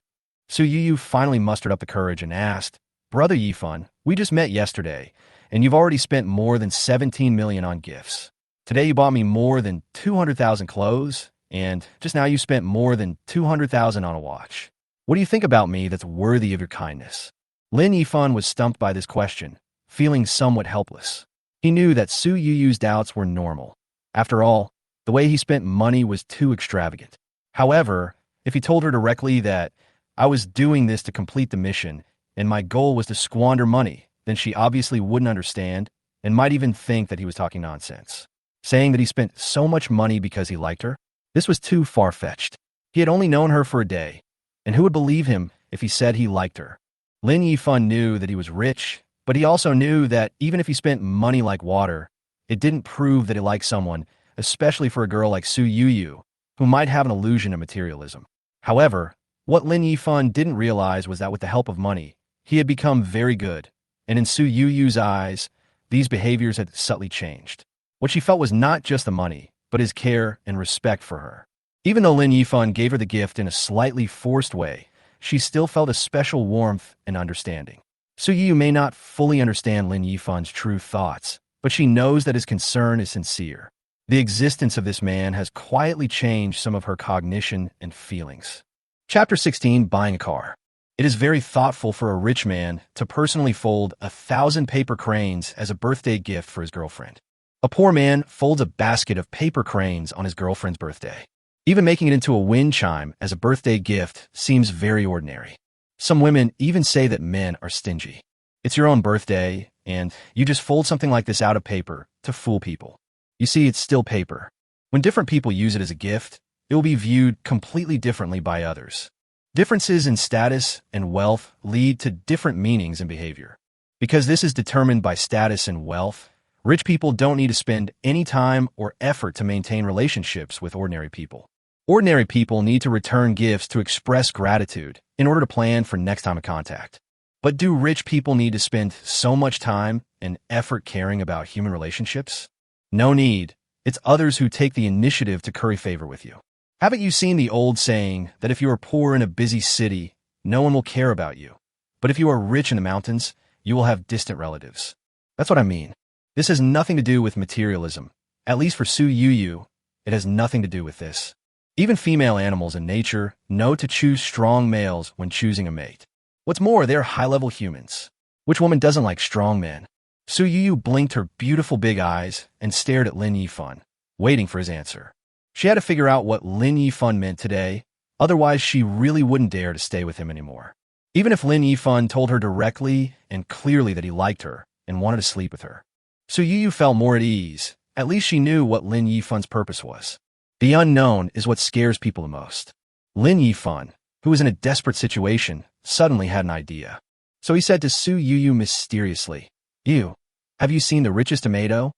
Su Yuyu finally mustered up the courage and asked, Brother Yifan, we just met yesterday, and you've already spent more than 17 million on gifts. Today you bought me more than 200,000 clothes, and just now you spent more than 200,000 on a watch. What do you think about me that's worthy of your kindness? Lin Yifan was stumped by this question, feeling somewhat helpless. He knew that Su Yuyu's doubts were normal. After all, the way he spent money was too extravagant. However, if he told her directly that I was doing this to complete the mission and my goal was to squander money, then she obviously wouldn't understand and might even think that he was talking nonsense. Saying that he spent so much money because he liked her? This was too far-fetched. He had only known her for a day, and who would believe him if he said he liked her? Lin Yifan knew that he was rich, but he also knew that even if he spent money like water, it didn't prove that he liked someone, especially for a girl like Su Yuyu, who might have an illusion of materialism. However, what Lin Yifan didn't realize was that with the help of money, he had become very good, and in Su Yuyu's eyes, these behaviors had subtly changed. What she felt was not just the money, but his care and respect for her. Even though Lin Yifan gave her the gift in a slightly forced way, she still felt a special warmth and understanding. Su Yuyu may not fully understand Lin Yifan's true thoughts, but she knows that his concern is sincere. The existence of this man has quietly changed some of her cognition and feelings. Chapter 16, Buying a Car. It is very thoughtful for a rich man to personally fold 1,000 paper cranes as a birthday gift for his girlfriend. A poor man folds a basket of paper cranes on his girlfriend's birthday. Even making it into a wind chime as a birthday gift seems very ordinary. Some women even say that men are stingy. It's your own birthday, and you just fold something like this out of paper to fool people. You see, it's still paper. When different people use it as a gift, it will be viewed completely differently by others. Differences in status and wealth lead to different meanings and behavior. Because this is determined by status and wealth, rich people don't need to spend any time or effort to maintain relationships with ordinary people. Ordinary people need to return gifts to express gratitude in order to plan for next time of contact. But do rich people need to spend so much time and effort caring about human relationships? No need. It's others who take the initiative to curry favor with you. Haven't you seen the old saying that if you are poor in a busy city, no one will care about you? But if you are rich in the mountains, you will have distant relatives. That's what I mean. This has nothing to do with materialism. At least for Su Yuyu, it has nothing to do with this. Even female animals in nature know to choose strong males when choosing a mate. What's more, they're high-level humans. Which woman doesn't like strong men? Su Yuyu blinked her beautiful big eyes and stared at Lin Yifan, waiting for his answer. She had to figure out what Lin Yifan meant today, otherwise she really wouldn't dare to stay with him anymore. Even if Lin Yifan told her directly and clearly that he liked her and wanted to sleep with her. Su Yuyu felt more at ease. At least she knew what Lin Yifan's purpose was. The unknown is what scares people the most. Lin Yifan, who was in a desperate situation, suddenly had an idea. So he said to Su Yuyu mysteriously, "You, have you seen the richest tomato?"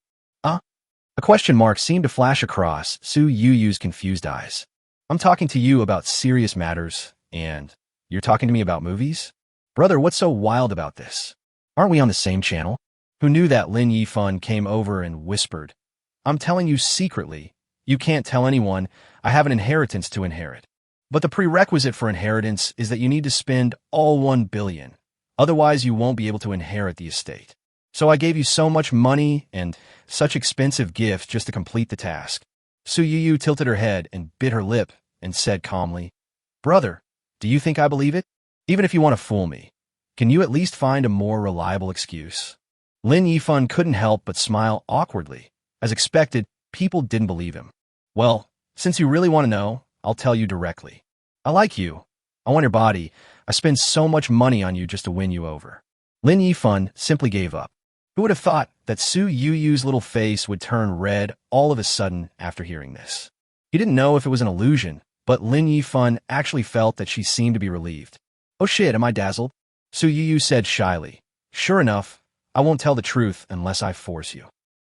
A question mark seemed to flash across Su Yuyu's confused eyes. "I'm talking to you about serious matters, and you're talking to me about movies? Brother, what's so wild about this? Aren't we on the same channel?" Who knew that Lin Yifan came over and whispered, "I'm telling you secretly. You can't tell anyone. I have an inheritance to inherit. But the prerequisite for inheritance is that you need to spend all 1 billion. Otherwise, you won't be able to inherit the estate. So I gave you so much money and such expensive gifts just to complete the task." Su Yuyu tilted her head and bit her lip and said calmly, "Brother, do you think I believe it? Even if you want to fool me, can you at least find a more reliable excuse? Lin Yifan couldn't help but smile awkwardly. As expected, people didn't believe him. Well, since you really want to know, I'll tell you directly. I like you. I want your body. I spend so much money on you just to win you over. Lin Yifan simply gave up. Who would have thought that Su Yuyu's little face would turn red all of a sudden after hearing this? He didn't know if it was an illusion, but Lin Yifan actually felt that she seemed to be relieved. Oh shit, am I dazzled? Su Yuyu said shyly. Sure enough, I won't tell the truth unless I force you.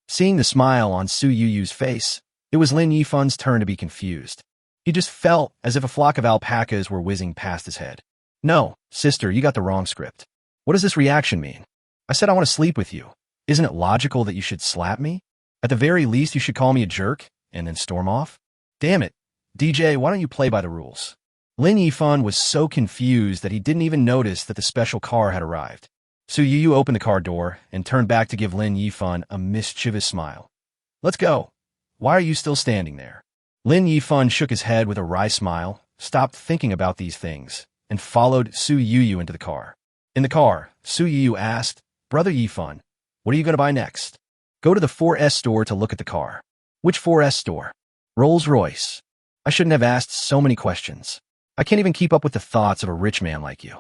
Seeing the smile on Su Yuyu's face, it was Lin Yifan's turn to be confused. He just felt as if a flock of alpacas were whizzing past his head. No, sister, you got the wrong script. What does this reaction mean? I said I want to sleep with you. Isn't it logical that you should slap me? At the very least, you should call me a jerk and then storm off? Damn it. DJ, why don't you play by the rules? Lin Yifan was so confused that he didn't even notice that the special car had arrived. Su Yuyu opened the car door and turned back to give Lin Yifan a mischievous smile. Let's go. Why are you still standing there? Lin Yifan shook his head with a wry smile, stopped thinking about these things, and followed Su Yuyu into the car. In the car, Su Yuyu asked, Brother Yifan, what are you going to buy next? Go to the 4S store to look at the car. Which 4S store? Rolls-Royce. I shouldn't have asked so many questions. I can't even keep up with the thoughts of a rich man like you.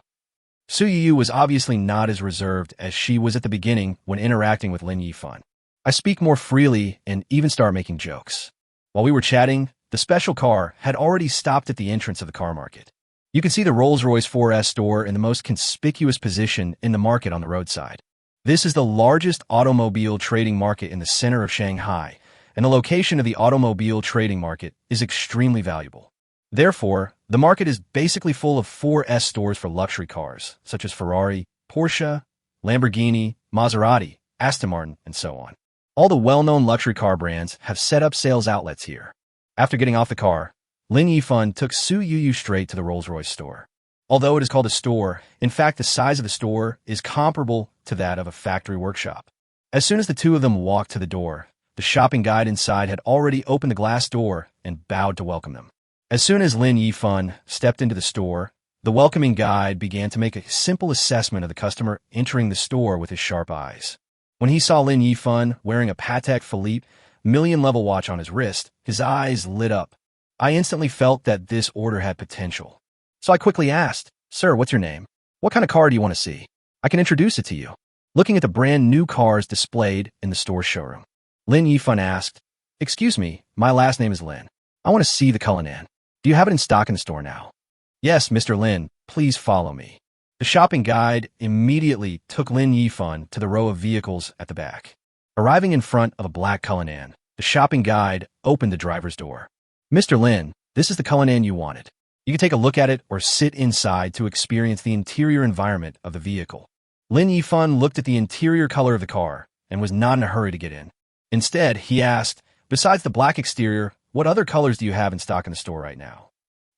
Su Yuyu was obviously not as reserved as she was at the beginning when interacting with Lin Yifan. I speak more freely and even start making jokes. While we were chatting, the special car had already stopped at the entrance of the car market. You can see the Rolls-Royce 4S store in the most conspicuous position in the market on the roadside. This is the largest automobile trading market in the center of Shanghai, and the location of the automobile trading market is extremely valuable. Therefore, the market is basically full of 4S stores for luxury cars, such as Ferrari, Porsche, Lamborghini, Maserati, Aston Martin, and so on. All the well-known luxury car brands have set up sales outlets here. After getting off the car, Lin Yifan took Su Yuyu straight to the Rolls-Royce store. Although it is called a store, in fact the size of the store is comparable to that of a factory workshop. As soon as the two of them walked to the door, the shopping guide inside had already opened the glass door and bowed to welcome them. As soon as Lin Yifan stepped into the store, the welcoming guide began to make a simple assessment of the customer entering the store with his sharp eyes. When he saw Lin Yifan wearing a Patek Philippe million-level watch on his wrist, his eyes lit up. I instantly felt that this order had potential. So I quickly asked, Sir, what's your name? What kind of car do you want to see? I can introduce it to you. Looking at the brand new cars displayed in the store showroom, Lin Yifan asked, Excuse me, my last name is Lin. I want to see the Cullinan. Do you have it in stock in the store now? Yes, Mr. Lin, please follow me. The shopping guide immediately took Lin Yifan to the row of vehicles at the back. Arriving in front of a black Cullinan, the shopping guide opened the driver's door. Mr. Lin, this is the Cullinan you wanted. You can take a look at it or sit inside to experience the interior environment of the vehicle. Lin Yifan looked at the interior color of the car and was not in a hurry to get in. Instead, he asked, Besides the black exterior, what other colors do you have in stock in the store right now?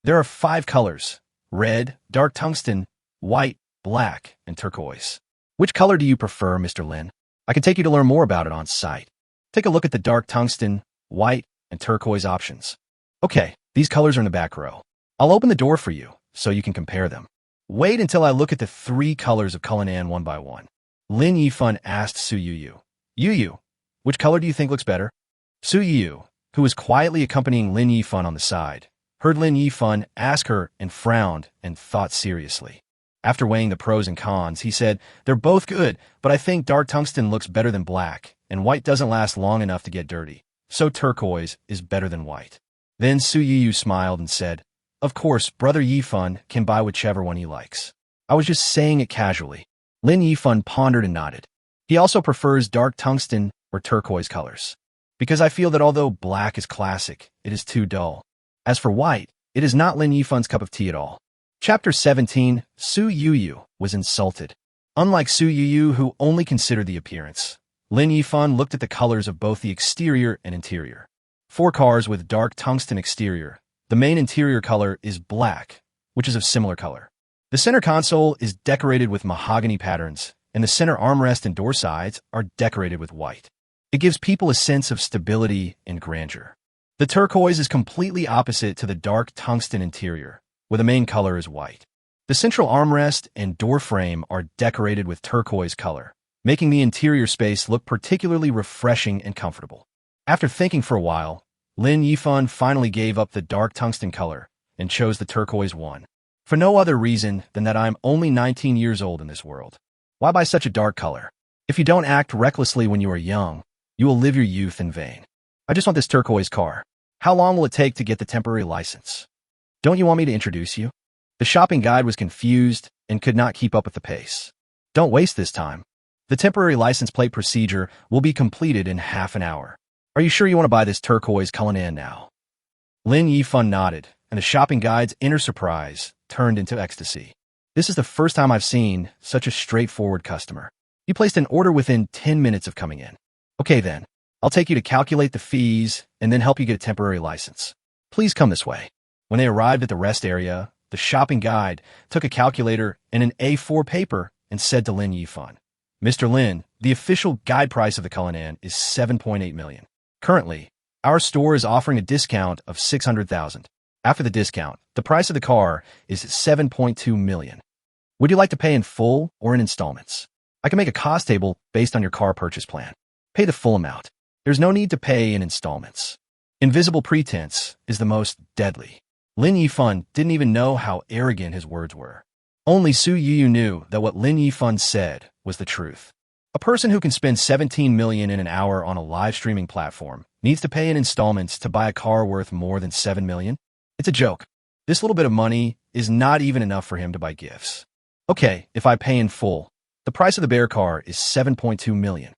There are 5 colors: red, dark tungsten, white, black, and turquoise. Which color do you prefer, Mr. Lin? I can take you to learn more about it on site. Take a look at the dark tungsten, white, and turquoise options. Okay, these colors are in the back row. I'll open the door for you so you can compare them. Wait until I look at the 3 colors of Cullinan one by one. Lin Yifan asked Su Yuyu. Yuyu, which color do you think looks better? Su Yuyu, who was quietly accompanying Lin Yifan on the side, heard Lin Yifan ask her and frowned and thought seriously. After weighing the pros and cons, he said, They're both good, but I think dark tungsten looks better than black, and white doesn't last long enough to get dirty, so turquoise is better than white. Then Su Yuyu smiled and said, Of course, Brother Yifan can buy whichever one he likes. I was just saying it casually. Lin Yifan pondered and nodded. He also prefers dark tungsten or turquoise colors, because I feel that although black is classic, it is too dull. As for white, it is not Lin Yifan's cup of tea at all. Chapter 17, Su Yuyu was insulted. Unlike Su Yuyu, who only considered the appearance, Lin Yifan looked at the colors of both the exterior and interior. 4 cars with dark tungsten exterior. The main interior color is black, which is of similar color. The center console is decorated with mahogany patterns, and the center armrest and door sides are decorated with white. It gives people a sense of stability and grandeur. The turquoise is completely opposite to the dark tungsten interior, where the main color is white. The central armrest and door frame are decorated with turquoise color, making the interior space look particularly refreshing and comfortable. After thinking for a while, Lin Yifan finally gave up the dark tungsten color and chose the turquoise one. For no other reason than that I'm only 19 years old in this world. Why buy such a dark color? If you don't act recklessly when you are young, you will live your youth in vain. I just want this turquoise car. How long will it take to get the temporary license? Don't you want me to introduce you? The shopping guide was confused and could not keep up with the pace. Don't waste this time. The temporary license plate procedure will be completed in half an hour. Are you sure you want to buy this turquoise Cullinan now? Lin Yifan nodded, and the shopping guide's inner surprise turned into ecstasy. This is the first time I've seen such a straightforward customer. You placed an order within 10 minutes of coming in. Okay then, I'll take you to calculate the fees and then help you get a temporary license. Please come this way. When they arrived at the rest area, the shopping guide took a calculator and an A4 paper and said to Lin Yifan, Mr. Lin, the official guide price of the Cullinan is 7.8 million. Currently, our store is offering a discount of 600,000. After the discount, the price of the car is 7.2 million. Would you like to pay in full or in installments? I can make a cost table based on your car purchase plan. Pay the full amount. There's no need to pay in installments. Invisible pretense is the most deadly. Lin Yifan didn't even know how arrogant his words were. Only Yuyu knew that what Lin Yifan said was the truth. A person who can spend 17 million in an hour on a live streaming platform needs to pay in installments to buy a car worth more than 7 million? It's a joke. This little bit of money is not even enough for him to buy gifts. Okay, if I pay in full, the price of the bear car is 7.2 million.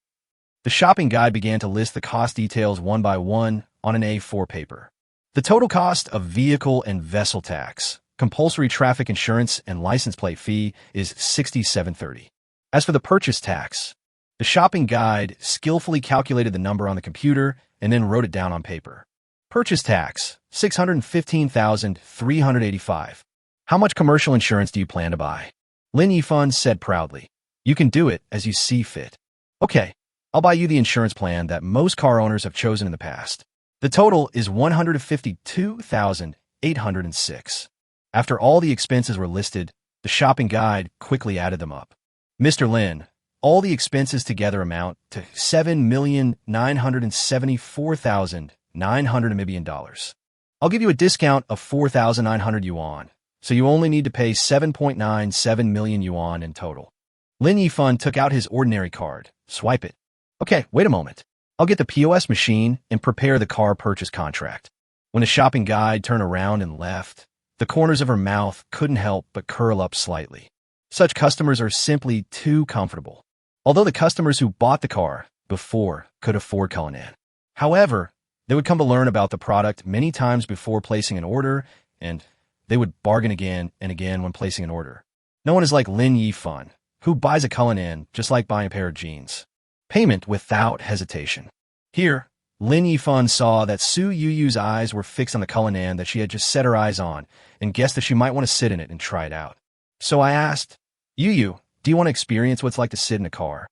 The shopping guide began to list the cost details one by one on an A4 paper. The total cost of vehicle and vessel tax, compulsory traffic insurance, and license plate fee is 6730. As for the purchase tax, the shopping guide skillfully calculated the number on the computer and then wrote it down on paper. Purchase tax, 615,385. How much commercial insurance do you plan to buy? Lin Yifan said proudly. You can do it as you see fit. Okay, I'll buy you the insurance plan that most car owners have chosen in the past. The total is 152,806. After all the expenses were listed, the shopping guide quickly added them up. Mr. Lin, all the expenses together amount to 7,974,900 Namibian dollars. I'll give you a discount of 4,900 yuan, so you only need to pay 7.97 million yuan in total. Lin Yifan took out his ordinary card. Swipe it. Okay, wait a moment. I'll get the POS machine and prepare the car purchase contract. When the shopping guide turned around and left, the corners of her mouth couldn't help but curl up slightly. Such customers are simply too comfortable. Although the customers who bought the car before could afford Cullinan. However, they would come to learn about the product many times before placing an order, and they would bargain again and again when placing an order. No one is like Lin Yifan, who buys a Cullinan just like buying a pair of jeans. Payment without hesitation. Here, Lin Yifan saw that Yuyu's eyes were fixed on the Cullinan that she had just set her eyes on and guessed that she might want to sit in it and try it out. So I asked, Yuyu, do you want to experience what it's like to sit in a car?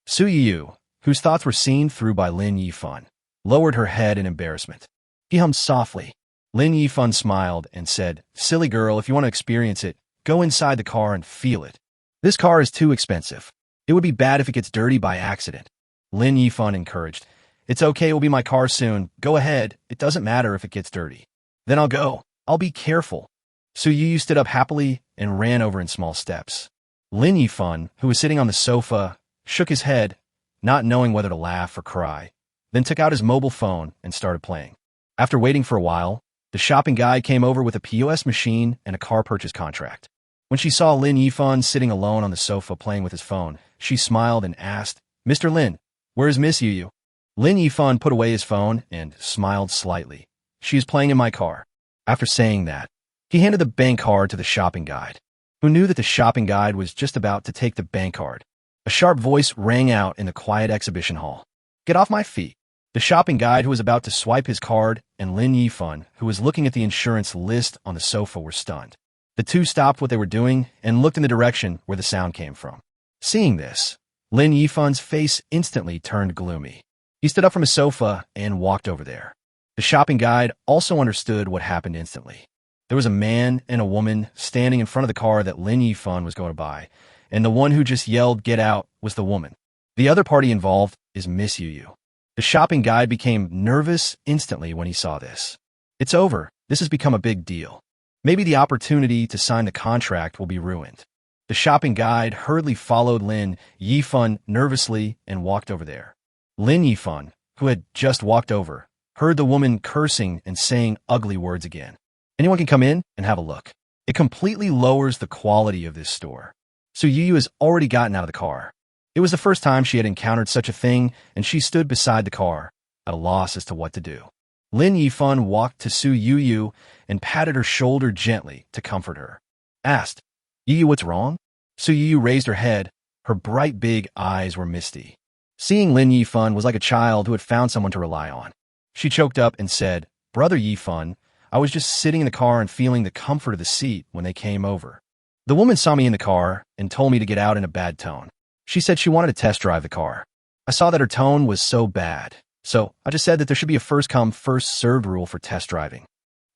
Yuyu, whose thoughts were seen through by Lin Yifan, lowered her head in embarrassment. He hummed softly. Lin Yifan smiled and said, Silly girl, if you want to experience it, go inside the car and feel it. This car is too expensive. It would be bad if it gets dirty by accident. Lin Yifan encouraged. It's okay, it will be my car soon. Go ahead. It doesn't matter if it gets dirty. Then I'll go. I'll be careful. Yuyu stood up happily and ran over in small steps. Lin Yifan, who was sitting on the sofa, shook his head, not knowing whether to laugh or cry, then took out his mobile phone and started playing. After waiting for a while, the shopping guy came over with a POS machine and a car purchase contract. When she saw Lin Yifan sitting alone on the sofa playing with his phone, she smiled and asked, Mr. Lin, where is Miss Yuyu? Lin Yifan put away his phone and smiled slightly. She is playing in my car. After saying that, he handed the bank card to the shopping guide, who knew that the shopping guide was just about to take the bank card. A sharp voice rang out in the quiet exhibition hall. Get off my feet. The shopping guide who was about to swipe his card and Lin Yifan, who was looking at the insurance list on the sofa, were stunned. The two stopped what they were doing and looked in the direction where the sound came from. Seeing this, Lin Yifan's face instantly turned gloomy. He stood up from his sofa and walked over there. The shopping guide also understood what happened instantly. There was a man and a woman standing in front of the car that Lin Yifan was going to buy, and the one who just yelled, "Get out," was the woman. The other party involved is Miss Yuyu. The shopping guide became nervous instantly when he saw this. It's over. This has become a big deal. Maybe the opportunity to sign the contract will be ruined. The shopping guide hurriedly followed Lin Yifan nervously and walked over there. Lin Yifan, who had just walked over, heard the woman cursing and saying ugly words again. Anyone can come in and have a look. It completely lowers the quality of this store. So Yuyu has already gotten out of the car. It was the first time she had encountered such a thing, and she stood beside the car, at a loss as to what to do. Lin Yifan walked to Su Yuyu and patted her shoulder gently to comfort her. Asked, "Yuyu, what's wrong?" Su Yuyu raised her head. Her bright big eyes were misty. Seeing Lin Yifan was like a child who had found someone to rely on. She choked up and said, "Brother Yifan, I was just sitting in the car and feeling the comfort of the seat when they came over. The woman saw me in the car and told me to get out in a bad tone. She said she wanted to test drive the car. I saw that her tone was so bad, so I just said that there should be a first-come, first-served rule for test driving.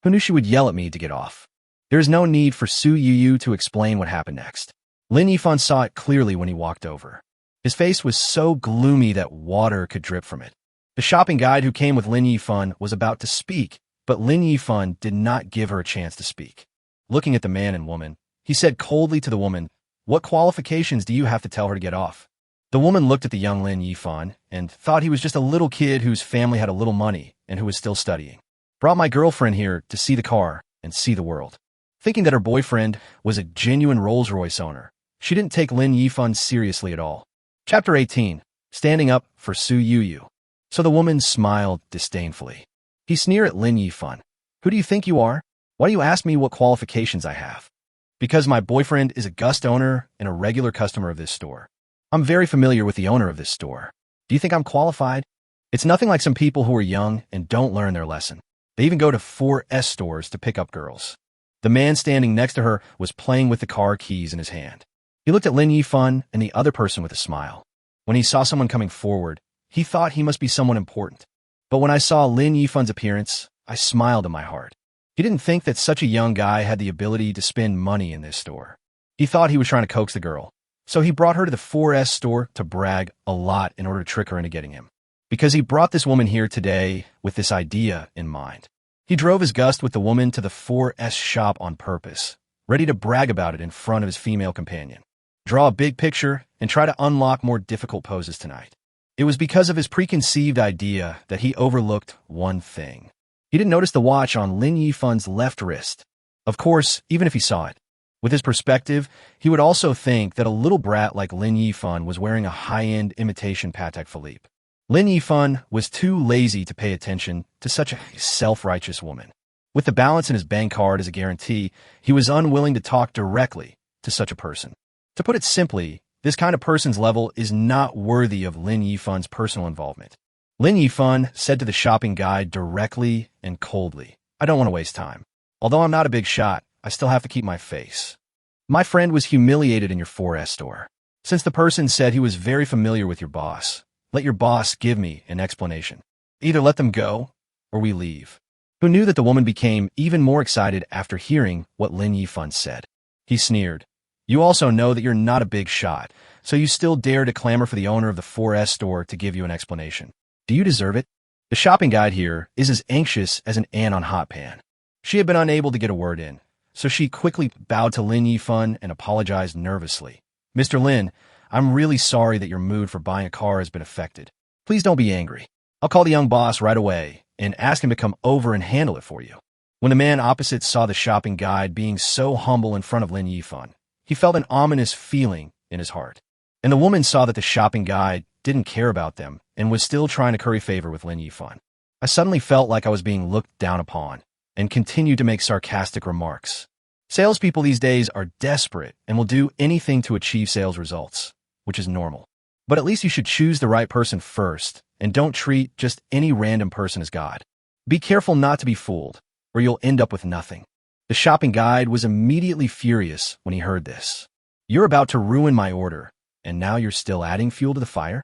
Who knew she would yell at me to get off?" There is no need for Su Yuyu to explain what happened next. Lin Yifan saw it clearly when he walked over. His face was so gloomy that water could drip from it. The shopping guide who came with Lin Yifan was about to speak, but Lin Yifan did not give her a chance to speak. Looking at the man and woman, he said coldly to the woman, "What qualifications do you have to tell her to get off?" The woman looked at the young Lin Yifan and thought he was just a little kid whose family had a little money and who was still studying. "Brought my girlfriend here to see the car and see the world." Thinking that her boyfriend was a genuine Rolls-Royce owner, she didn't take Lin Yifan seriously at all. Chapter 18. Standing up for Su Yuyu. So the woman smiled disdainfully. He sneered at Lin Yifan. "Who do you think you are? Why do you ask me what qualifications I have?" "Because my boyfriend is a gust owner and a regular customer of this store. I'm very familiar with the owner of this store. Do you think I'm qualified? It's nothing like some people who are young and don't learn their lesson. They even go to 4S stores to pick up girls." The man standing next to her was playing with the car keys in his hand. He looked at Lin Yifan and the other person with a smile. When he saw someone coming forward, he thought he must be someone important. But when I saw Lin Yifan's appearance, I smiled in my heart. He didn't think that such a young guy had the ability to spend money in this store. He thought he was trying to coax the girl. So he brought her to the 4S store to brag a lot in order to trick her into getting him. Because he brought this woman here today with this idea in mind. He drove his gust with the woman to the 4S shop on purpose, ready to brag about it in front of his female companion. Draw a big picture and try to unlock more difficult poses tonight. It was because of his preconceived idea that he overlooked one thing. He didn't notice the watch on Lin Yifan's left wrist. Of course, even if he saw it. With his perspective, he would also think that a little brat like Lin Yifan was wearing a high-end imitation Patek Philippe. Lin Yifan was too lazy to pay attention to such a self-righteous woman. With the balance in his bank card as a guarantee, he was unwilling to talk directly to such a person. To put it simply, this kind of person's level is not worthy of Lin Yifan's personal involvement. Lin Yifan said to the shopping guide directly and coldly, "I don't want to waste time. Although I'm not a big shot, I still have to keep my face. My friend was humiliated in your 4S store. Since the person said he was very familiar with your boss, let your boss give me an explanation. Either let them go, or we leave." Who knew that the woman became even more excited after hearing what Lin Yifan said. He sneered, "You also know that you're not a big shot, so you still dare to clamor for the owner of the 4S store to give you an explanation. Do you deserve it?" The shopping guide here is as anxious as an ant on hot pan. She had been unable to get a word in, so she quickly bowed to Lin Yifan and apologized nervously. "Mr. Lin, I'm really sorry that your mood for buying a car has been affected. Please don't be angry. I'll call the young boss right away and ask him to come over and handle it for you." When the man opposite saw the shopping guide being so humble in front of Lin Yifan, he felt an ominous feeling in his heart. And the woman saw that the shopping guide didn't care about them and was still trying to curry favor with Lin Yifan. I suddenly felt like I was being looked down upon and continued to make sarcastic remarks. Salespeople these days are desperate and will do anything to achieve sales results, which is normal. But at least you should choose the right person first and don't treat just any random person as God. Be careful not to be fooled, or you'll end up with nothing. The shopping guide was immediately furious when he heard this. "You're about to ruin my order, and now you're still adding fuel to the fire?"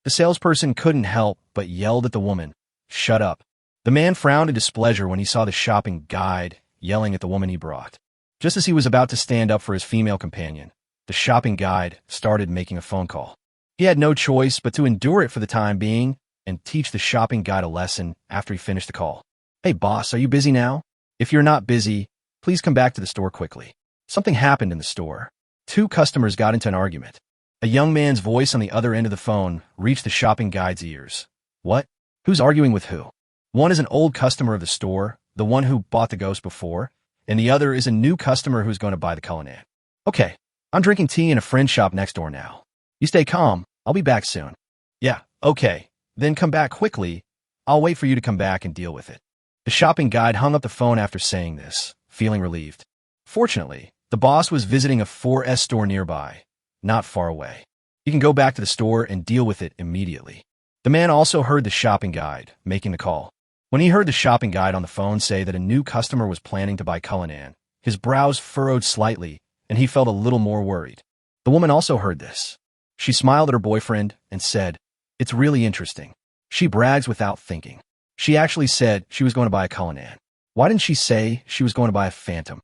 The salesperson couldn't help but yelled at the woman, "Shut up." The man frowned in displeasure when he saw the shopping guide yelling at the woman he brought. Just as he was about to stand up for his female companion, the shopping guide started making a phone call. He had no choice but to endure it for the time being and teach the shopping guide a lesson after he finished the call. Hey boss, are you busy now? If you're not busy, please come back to the store quickly. Something happened in the store. Two customers got into an argument. A young man's voice on the other end of the phone reached the shopping guide's ears. What? Who's arguing with who? One is an old customer of the store, the one who bought the ghost before, and the other is a new customer who's going to buy the culinary. Okay, I'm drinking tea in a friend's shop next door now. You stay calm, I'll be back soon. Yeah, okay, then come back quickly. I'll wait for you to come back and deal with it. The shopping guide hung up the phone after saying this, feeling relieved. Fortunately, the boss was visiting a 4S store nearby, not far away. He can go back to the store and deal with it immediately. The man also heard the shopping guide making the call. When he heard the shopping guide on the phone say that a new customer was planning to buy Cullinan, his brows furrowed slightly, and he felt a little more worried. The woman also heard this. She smiled at her boyfriend and said, "It's really interesting. She brags without thinking. She actually said she was going to buy a Cullinan. Why didn't she say she was going to buy a Phantom?"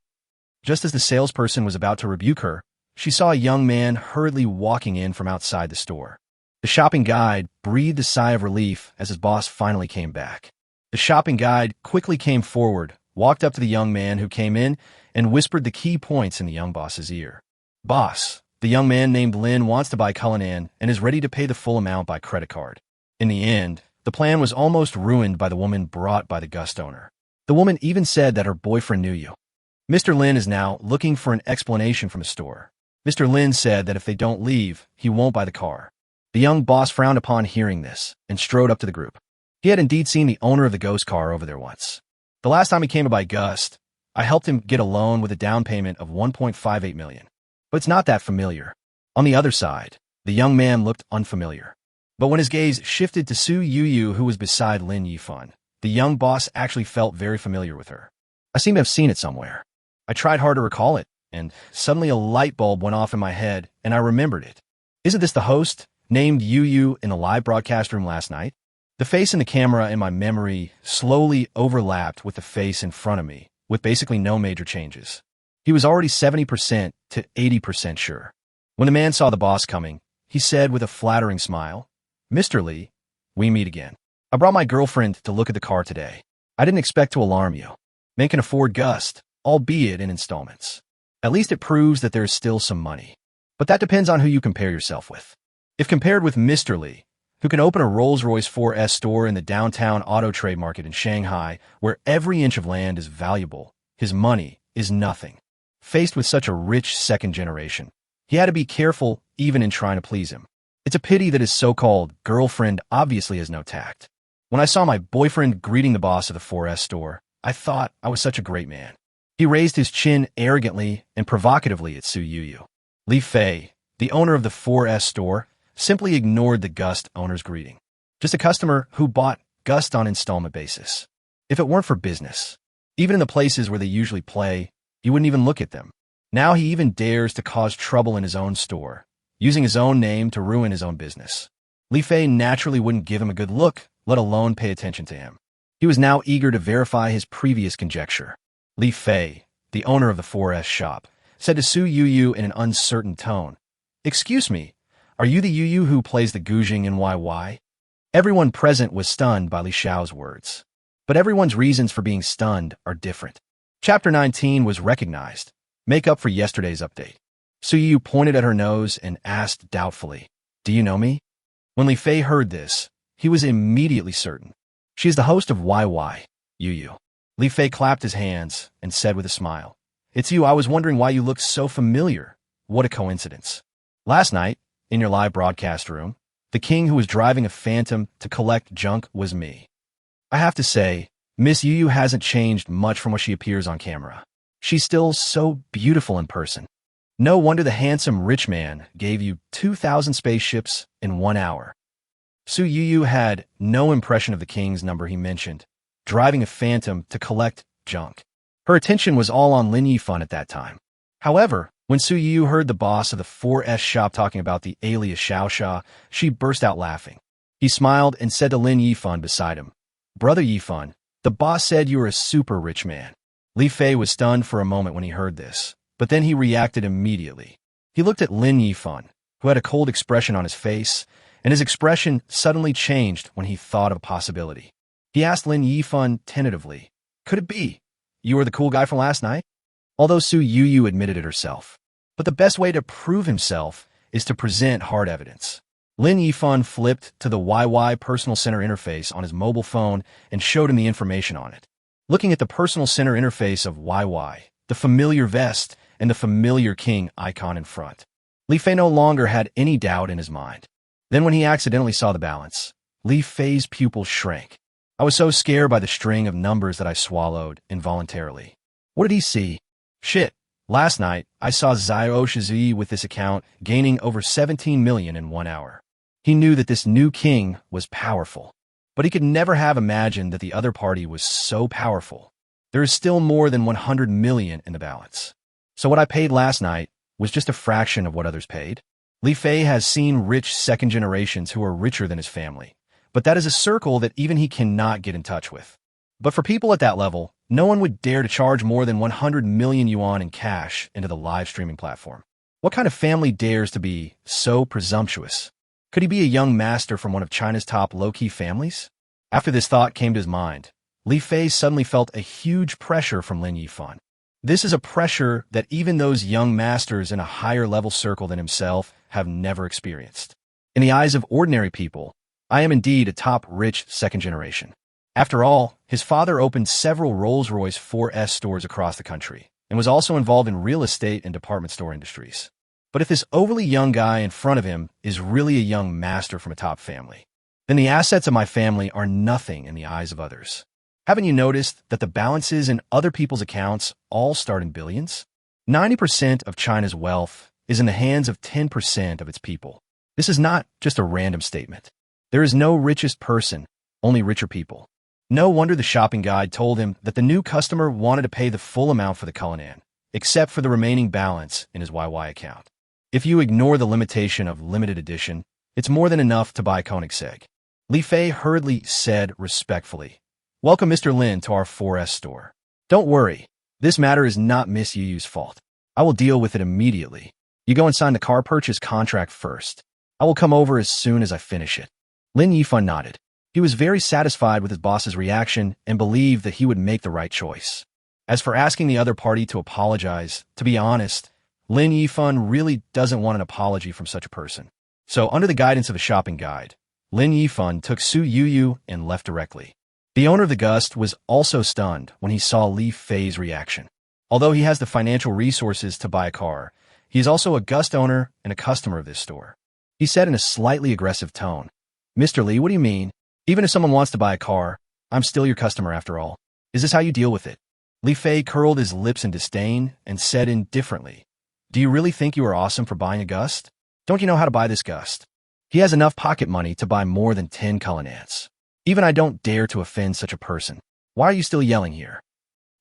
Just as the salesperson was about to rebuke her, she saw a young man hurriedly walking in from outside the store. The shopping guide breathed a sigh of relief as his boss finally came back. The shopping guide quickly came forward, walked up to the young man who came in, and whispered the key points in the young boss's ear. "Boss, the young man named Lin wants to buy Cullinan and is ready to pay the full amount by credit card." In the end, the plan was almost ruined by the woman brought by the gust owner. The woman even said that her boyfriend knew you. Mr. Lin is now looking for an explanation from the store. Mr. Lin said that if they don't leave, he won't buy the car. The young boss frowned upon hearing this and strode up to the group. He had indeed seen the owner of the ghost car over there once. The last time he came to buy Gust, I helped him get a loan with a down payment of 1.58 million. But it's not that familiar. On the other side, the young man looked unfamiliar. But when his gaze shifted to Yuyu, who was beside Lin Yifan, the young boss actually felt very familiar with her. I seem to have seen it somewhere. I tried hard to recall it, and suddenly a light bulb went off in my head, and I remembered it. Isn't this the host, named Yuyu, in the live broadcast room last night? The face in the camera in my memory slowly overlapped with the face in front of me, with basically no major changes. He was already 70% to 80% sure. When the man saw the boss coming, he said with a flattering smile, "Mr. Lee, we meet again. I brought my girlfriend to look at the car today. I didn't expect to alarm you. Man can afford Gust, albeit in installments. At least it proves that there is still some money. But that depends on who you compare yourself with. If compared with Mr. Lee, who can open a Rolls-Royce 4S store in the downtown auto trade market in Shanghai, where every inch of land is valuable, his money is nothing. Faced with such a rich second generation, he had to be careful even in trying to please him. It's a pity that his so-called girlfriend obviously has no tact. When I saw my boyfriend greeting the boss of the 4S store, I thought I was such a great man. He raised his chin arrogantly and provocatively at Su Yuyu. Li Fei, the owner of the 4S store, simply ignored the Gust owner's greeting. Just a customer who bought Gust on installment basis. If it weren't for business, even in the places where they usually play, he wouldn't even look at them. Now he even dares to cause trouble in his own store, using his own name to ruin his own business. Li Fei naturally wouldn't give him a good look, let alone pay attention to him. He was now eager to verify his previous conjecture. Li Fei, the owner of the 4S shop, said to Su Yuyu in an uncertain tone, "Excuse me, are you the Yuyu who plays the Guzheng in YY?" Everyone present was stunned by Li Xiao's words. But everyone's reasons for being stunned are different. Chapter 19 was recognized. Make up for yesterday's update. Su Yuyu pointed at her nose and asked doubtfully, "Do you know me?" When Li Fei heard this, he was immediately certain. She is the host of YY, Yuyu. Li Fei clapped his hands and said with a smile, "It's you. I was wondering why you look so familiar. What a coincidence. Last night, in your live broadcast room, the king who was driving a Phantom to collect junk was me. I have to say, Miss Yuyu hasn't changed much from what she appears on camera. She's still so beautiful in person. No wonder the handsome rich man gave you 2,000 spaceships in 1 hour." Su Yuyu had no impression of the king's number he mentioned, driving a Phantom to collect junk. Her attention was all on Lin Yifan at that time. However, when Su Yuyu heard the boss of the 4S shop talking about the alias Xiaosha, she burst out laughing. He smiled and said to Lin Yifan beside him, "Brother Yifan, the boss said you were a super rich man. Li Fei was stunned for a moment when he heard this, but then he reacted immediately. He looked at Lin Yifan, who had a cold expression on his face, and his expression suddenly changed when he thought of a possibility. He asked Lin Yifan tentatively, "Could it be? You were the cool guy from last night?" Although Yuyu admitted it herself. But the best way to prove himself is to present hard evidence. Lin Yifan flipped to the YY Personal Center interface on his mobile phone and showed him the information on it. Looking at the Personal Center interface of YY, the familiar vest, and the familiar king icon in front, Li Fei no longer had any doubt in his mind. Then when he accidentally saw the balance, Li Fei's pupils shrank. I was so scared by the string of numbers that I swallowed involuntarily. What did he see? Shit. Last night, I saw Zhao Shizi with this account gaining over 17 million in 1 hour. He knew that this new king was powerful, but he could never have imagined that the other party was so powerful. There is still more than 100 million in the balance. So what I paid last night was just a fraction of what others paid. Li Fei has seen rich second generations who are richer than his family, but that is a circle that even he cannot get in touch with. But for people at that level, no one would dare to charge more than 100 million yuan in cash into the live streaming platform. What kind of family dares to be so presumptuous? Could he be a young master from one of China's top low-key families? After this thought came to his mind, Li Fei suddenly felt a huge pressure from Lin Yifan. This is a pressure that even those young masters in a higher level circle than himself have never experienced. In the eyes of ordinary people, I am indeed a top rich second generation. After all, his father opened several Rolls-Royce 4S stores across the country and was also involved in real estate and department store industries. But if this overly young guy in front of him is really a young master from a top family, then the assets of my family are nothing in the eyes of others. Haven't you noticed that the balances in other people's accounts all start in billions? 90% of China's wealth is in the hands of 10% of its people. This is not just a random statement. There is no richest person, only richer people. No wonder the shopping guide told him that the new customer wanted to pay the full amount for the Cullinan, except for the remaining balance in his YY account. If you ignore the limitation of limited edition, it's more than enough to buy Koenigsegg. Li Fei hurriedly said respectfully, "Welcome, Mr. Lin, to our 4S store. Don't worry, this matter is not Miss Yuyu's fault. I will deal with it immediately. You go and sign the car purchase contract first. I will come over as soon as I finish it." Lin Yifan nodded. He was very satisfied with his boss's reaction and believed that he would make the right choice. As for asking the other party to apologize, to be honest, Lin Yifan really doesn't want an apology from such a person. So, under the guidance of a shopping guide, Lin Yifan took Yuyu and left directly. The owner of the Gust was also stunned when he saw Li Fei's reaction. Although he has the financial resources to buy a car, he is also a Gust owner and a customer of this store. He said in a slightly aggressive tone, "Mr. Li, what do you mean? Even if someone wants to buy a car, I'm still your customer after all. Is this how you deal with it?" Li Fei curled his lips in disdain and said indifferently, "Do you really think you are awesome for buying a Gust? Don't you know how to buy this Gust? He has enough pocket money to buy more than 10 Cullinans. Even I don't dare to offend such a person. Why are you still yelling here?"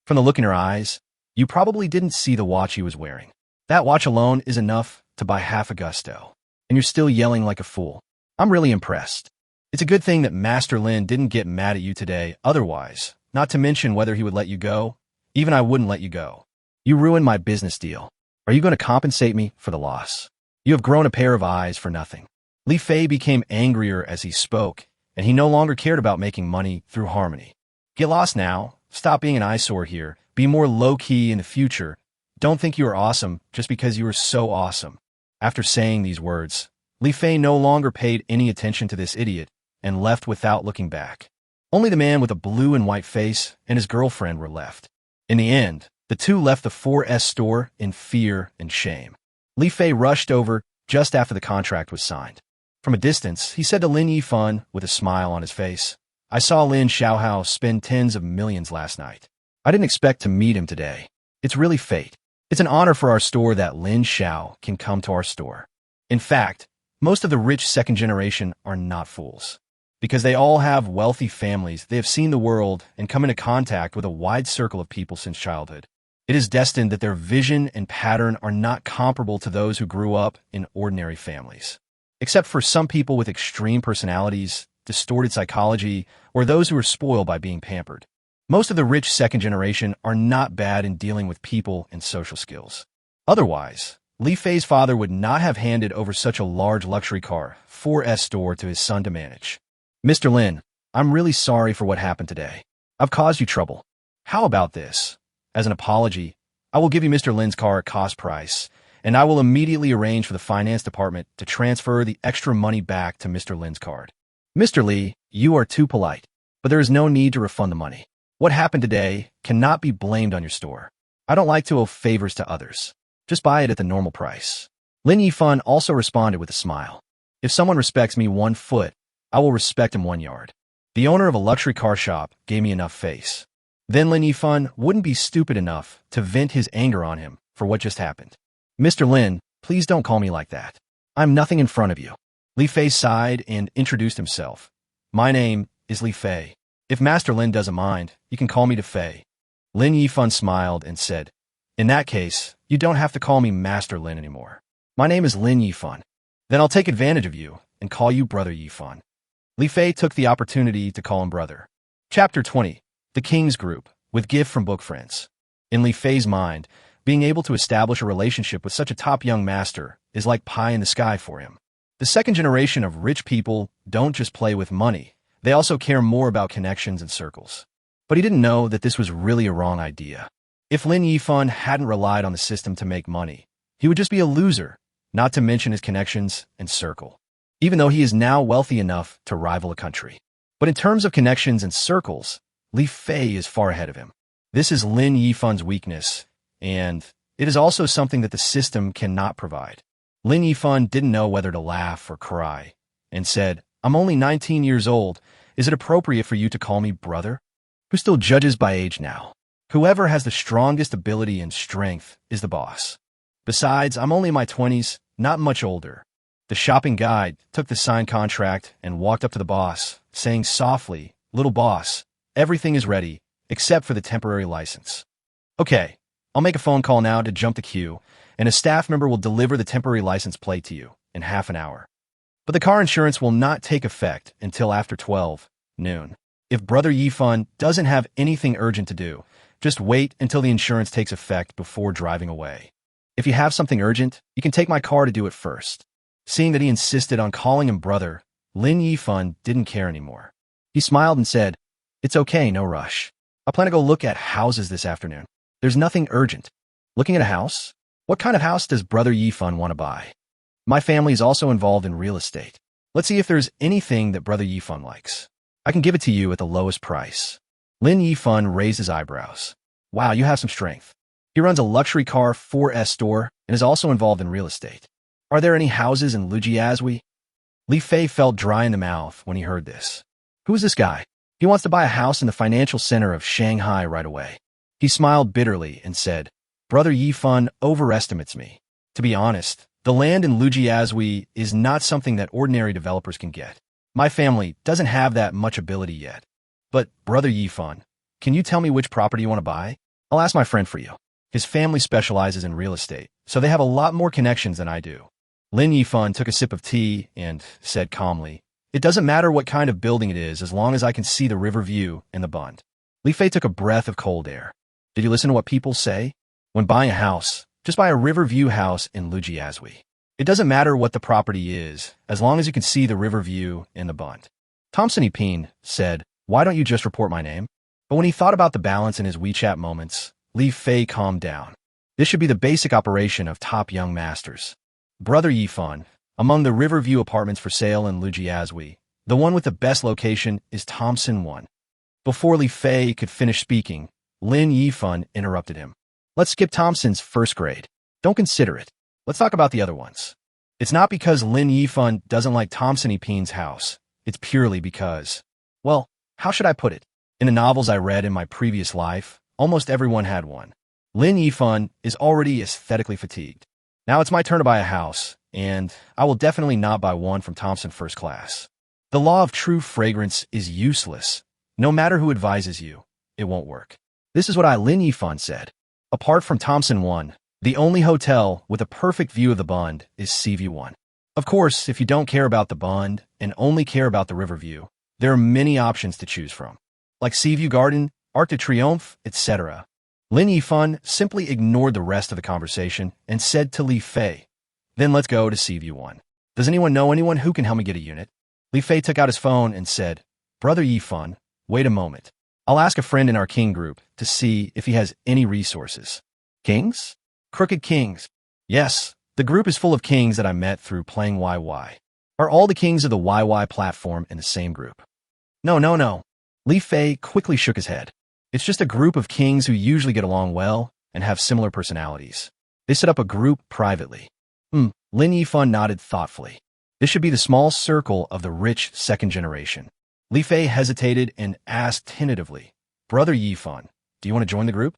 From the look in her eyes, you probably didn't see the watch he was wearing. That watch alone is enough to buy half a Gusto, and you're still yelling like a fool. I'm really impressed. It's a good thing that Master Lin didn't get mad at you today otherwise, not to mention whether he would let you go. Even I wouldn't let you go. You ruined my business deal. Are you going to compensate me for the loss? You have grown a pair of eyes for nothing. Li Fei became angrier as he spoke, and he no longer cared about making money through harmony. Get lost now. Stop being an eyesore here. Be more low-key in the future. Don't think you are awesome just because you are so awesome. After saying these words, Li Fei no longer paid any attention to this idiot and left without looking back. Only the man with a blue and white face and his girlfriend were left. In the end, the two left the 4S store in fear and shame. Li Fei rushed over just after the contract was signed. From a distance, he said to Lin Yifan with a smile on his face, "I saw Lin Xiaohao spend tens of millions last night. I didn't expect to meet him today. It's really fate. It's an honor for our store that Lin Xiao can come to our store." In fact, most of the rich second generation are not fools. Because they all have wealthy families, they have seen the world and come into contact with a wide circle of people since childhood. It is destined that their vision and pattern are not comparable to those who grew up in ordinary families. Except for some people with extreme personalities, distorted psychology, or those who are spoiled by being pampered. Most of the rich second generation are not bad in dealing with people and social skills. Otherwise, Li Fei's father would not have handed over such a large luxury car, 4S store, to his son to manage. Mr. Lin, I'm really sorry for what happened today. I've caused you trouble. How about this? As an apology, I will give you Mr. Lin's car at cost price, and I will immediately arrange for the finance department to transfer the extra money back to Mr. Lin's card. Mr. Li, you are too polite, but there is no need to refund the money. What happened today cannot be blamed on your store. I don't like to owe favors to others. Just buy it at the normal price. Lin Yifan also responded with a smile. If someone respects me 1 foot, I will respect him 1 yard. The owner of a luxury car shop gave me enough face. Then Lin Yifan wouldn't be stupid enough to vent his anger on him for what just happened. Mr. Lin, please don't call me like that. I'm nothing in front of you. Li Fei sighed and introduced himself. My name is Li Fei. If Master Lin doesn't mind, you can call me to Fei. Lin Yifan smiled and said, in that case, you don't have to call me Master Lin anymore. My name is Lin Yifan. Then I'll take advantage of you and call you Brother Yifan. Li Fei took the opportunity to call him brother. Chapter 20. The King's Group, with gift from book friends. In Li Fei's mind, being able to establish a relationship with such a top young master is like pie in the sky for him. The second generation of rich people don't just play with money, they also care more about connections and circles. But he didn't know that this was really a wrong idea. If Lin Yifan hadn't relied on the system to make money, he would just be a loser, not to mention his connections and circle, even though he is now wealthy enough to rival a country. But in terms of connections and circles, Li Fei is far ahead of him. This is Lin Yifan's weakness, and it is also something that the system cannot provide. Lin Yifan didn't know whether to laugh or cry, and said, I'm only 19 years old. Is it appropriate for you to call me brother? Who still judges by age now? Whoever has the strongest ability and strength is the boss. Besides, I'm only in my 20s, not much older. The shopping guide took the signed contract and walked up to the boss, saying softly, little boss, everything is ready, except for the temporary license. Okay, I'll make a phone call now to jump the queue, and a staff member will deliver the temporary license plate to you in half an hour. But the car insurance will not take effect until after 12 noon. If Brother Yifan doesn't have anything urgent to do, just wait until the insurance takes effect before driving away. If you have something urgent, you can take my car to do it first. Seeing that he insisted on calling him brother, Lin Yifan didn't care anymore. He smiled and said, it's okay, no rush. I plan to go look at houses this afternoon. There's nothing urgent. Looking at a house? What kind of house does Brother Yifan want to buy? My family is also involved in real estate. Let's see if there's anything that Brother Yifan likes. I can give it to you at the lowest price. Lin Yifan raised his eyebrows. Wow, you have some strength. He runs a luxury car 4S store and is also involved in real estate. Are there any houses in Lujiazui? Li Fei felt dry in the mouth when he heard this. Who is this guy? He wants to buy a house in the financial center of Shanghai right away. He smiled bitterly and said, Brother Yifan overestimates me. To be honest, the land in Lujiazui is not something that ordinary developers can get. My family doesn't have that much ability yet. But, Brother Yifan, can you tell me which property you want to buy? I'll ask my friend for you. His family specializes in real estate, so they have a lot more connections than I do. Lin Yifan took a sip of tea and said calmly, it doesn't matter what kind of building it is as long as I can see the river view and the bund. Li Fei took a breath of cold air. Did you listen to what people say? When buying a house, just buy a river view house in Lujiazui. It doesn't matter what the property is, as long as you can see the river view and the bund. Thompson Epine said, why don't you just report my name? But when he thought about the balance in his WeChat moments, Li Fei calmed down. This should be the basic operation of top young masters. Brother Yifan, among the Riverview apartments for sale in Lujiazui, the one with the best location is Thompson 1. Before Li Fei could finish speaking, Lin Yifan interrupted him. Let's skip Thompson's first grade. Don't consider it. Let's talk about the other ones. It's not because Lin Yifan doesn't like Thompson Epine's house. It's purely because, well, how should I put it? In the novels I read in my previous life, almost everyone had one. Lin Yifan is already aesthetically fatigued. Now it's my turn to buy a house, and I will definitely not buy one from Thompson First Class. The law of true fragrance is useless. No matter who advises you, it won't work. This is what Lin Yifan said. Apart from Thompson 1, the only hotel with a perfect view of the bund is Seaview 1. Of course, if you don't care about the bund and only care about the river view, there are many options to choose from. Like Seaview Garden, Arc de Triomphe, etc. Lin Yifan simply ignored the rest of the conversation and said to Li Fei, "Then let's go to Seaview 1. Does anyone know anyone who can help me get a unit?" Li Fei took out his phone and said, "Brother Yifan, wait a moment. I'll ask a friend in our king group to see if he has any resources." Kings? Crooked kings. Yes, the group is full of kings that I met through playing YY. Are all the kings of the YY platform in the same group? No. Li Fei quickly shook his head. It's just a group of kings who usually get along well and have similar personalities. They set up a group privately. Lin Yifan nodded thoughtfully. This should be the small circle of the rich second generation. Li Fei hesitated and asked tentatively, "Brother Yifan, do you want to join the group?"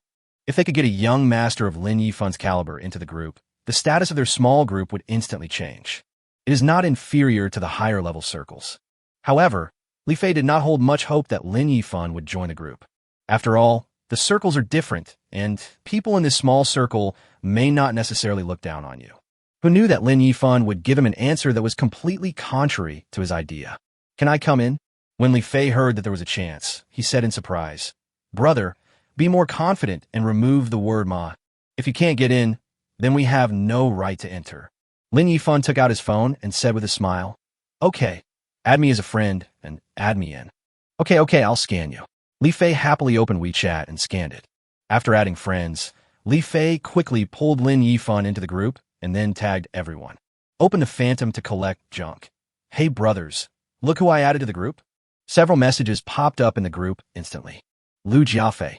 If they could get a young master of Lin Yifan's caliber into the group, the status of their small group would instantly change. It is not inferior to the higher level circles. However, Li Fei did not hold much hope that Lin Yifan would join the group. After all, the circles are different, and people in this small circle may not necessarily look down on you. Who knew that Lin Yifan would give him an answer that was completely contrary to his idea? "Can I come in?" When Li Fei heard that there was a chance, he said in surprise, "Brother, be more confident and remove the word ma. If you can't get in, then we have no right to enter." Lin Yifan took out his phone and said with a smile, "Okay, add me as a friend and add me in." Okay, I'll scan you." Li Fei happily opened WeChat and scanned it. After adding friends, Li Fei quickly pulled Lin Yifan into the group and then tagged everyone. Opened a phantom to collect junk. "Hey brothers, look who I added to the group." Several messages popped up in the group instantly. "Lu Jiafei.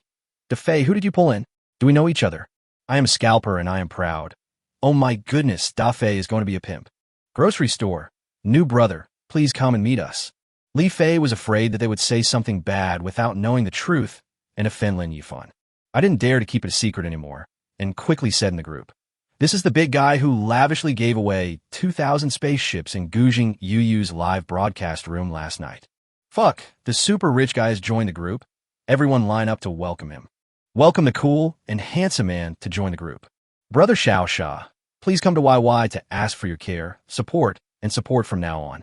DeFei, who did you pull in? Do we know each other? I am a scalper and I am proud. Oh my goodness, Dafei is going to be a pimp. Grocery store. New brother, please come and meet us." Li Fei was afraid that they would say something bad without knowing the truth and offend Lin Yifan. "I didn't dare to keep it a secret anymore," and quickly said in the group, "This is the big guy who lavishly gave away 2,000 spaceships in Gujing Yuyu's live broadcast room last night. Fuck, the super rich guy has joined the group. Everyone line up to welcome him. Welcome the cool and handsome man to join the group. Brother Xiaosha, please come to YY to ask for your care, support, and support from now on."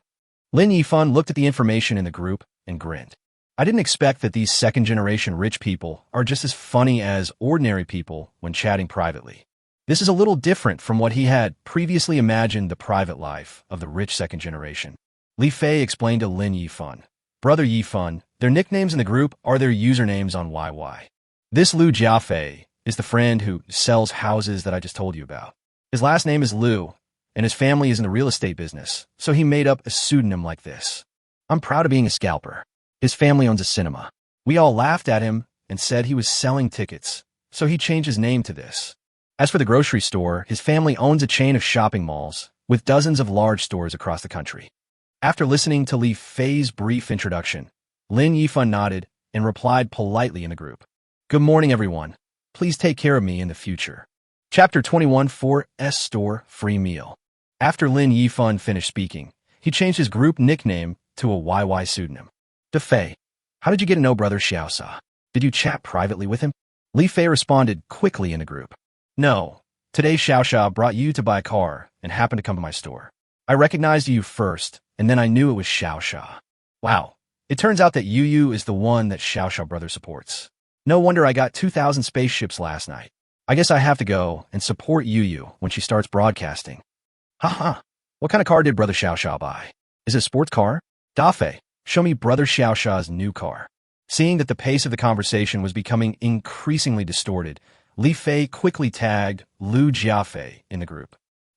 Lin Yifan looked at the information in the group and grinned. "I didn't expect that these second-generation rich people are just as funny as ordinary people when chatting privately. This is a little different from what he had previously imagined the private life of the rich second generation." Li Fei explained to Lin Yifan, "Brother Yifan, their nicknames in the group are their usernames on YY. This Lu Jiafei is the friend who sells houses that I just told you about. His last name is Lu, and his family is in the real estate business, so he made up a pseudonym like this. I'm proud of being a scalper. His family owns a cinema. We all laughed at him and said he was selling tickets, so he changed his name to this. As for the grocery store, his family owns a chain of shopping malls with dozens of large stores across the country." After listening to Li Fei's brief introduction, Lin Yifan nodded and replied politely in the group, "Good morning, everyone. Please take care of me in the future." Chapter 21 for S Store Free Meal. After Lin Yifan finished speaking, he changed his group nickname to a YY pseudonym. "DeFei, how did you get to know Brother Xiaosa? Did you chat privately with him?" Li Fei responded quickly in the group. "No. Today Xiaosha brought you to buy a car and happened to come to my store. I recognized you first, and then I knew it was Xiaosha. Wow. It turns out that Yuyu is the one that Xiaosha brother supports. No wonder I got 2,000 spaceships last night. I guess I have to go and support Yuyu when she starts broadcasting. Haha. What kind of car did Brother Xiaosha buy? Is it a sports car? Dafei, show me Brother Xiaosha's new car." Seeing that the pace of the conversation was becoming increasingly distorted, Li Fei quickly tagged Lu Jiafei in the group.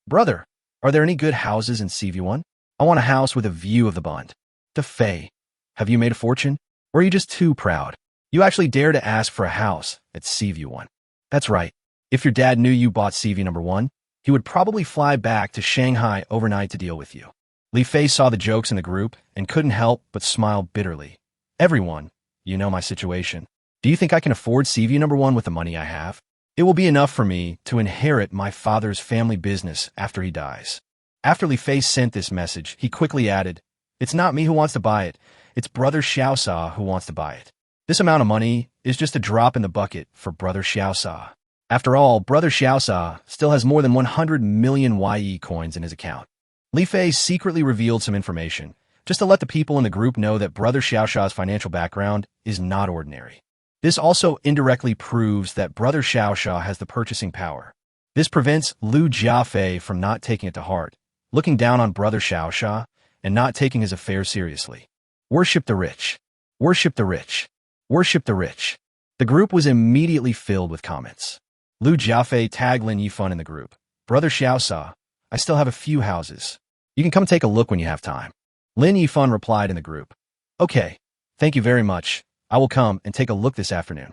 "Brother, are there any good houses in CV1? I want a house with a view of the Bund." "Dafei, have you made a fortune? Or are you just too proud? You actually dare to ask for a house at CV1. That's right. If your dad knew you bought CV number 1, he would probably fly back to Shanghai overnight to deal with you." Li Fei saw the jokes in the group and couldn't help but smile bitterly. "Everyone, you know my situation. Do you think I can afford CV number 1 with the money I have? It will be enough for me to inherit my father's family business after he dies." After Li Fei sent this message, he quickly added, "It's not me who wants to buy it. It's Brother Xiaosa who wants to buy it. This amount of money is just a drop in the bucket for Brother Xiaosa. After all, Brother Xiaosa still has more than 100 million YE coins in his account." Li Fei secretly revealed some information, just to let the people in the group know that Brother Xiaosha's financial background is not ordinary. This also indirectly proves that Brother Xiaosha has the purchasing power. This prevents Lu Jiafei from not taking it to heart, looking down on Brother Xiaosha and not taking his affairs seriously. Worship the rich. Worship the rich. Worship the rich. The group was immediately filled with comments. Lu Jiafei tagged Lin Yifan in the group. Brother Xiaosha, I still have a few houses. You can come take a look when you have time. Lin Yifan replied in the group. Okay, thank you very much. I will come and take a look this afternoon.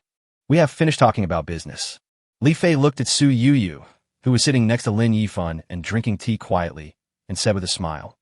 We have finished talking about business. Li Fei looked at Su Yuyu, who was sitting next to Lin Yifan and drinking tea quietly, and said with a smile,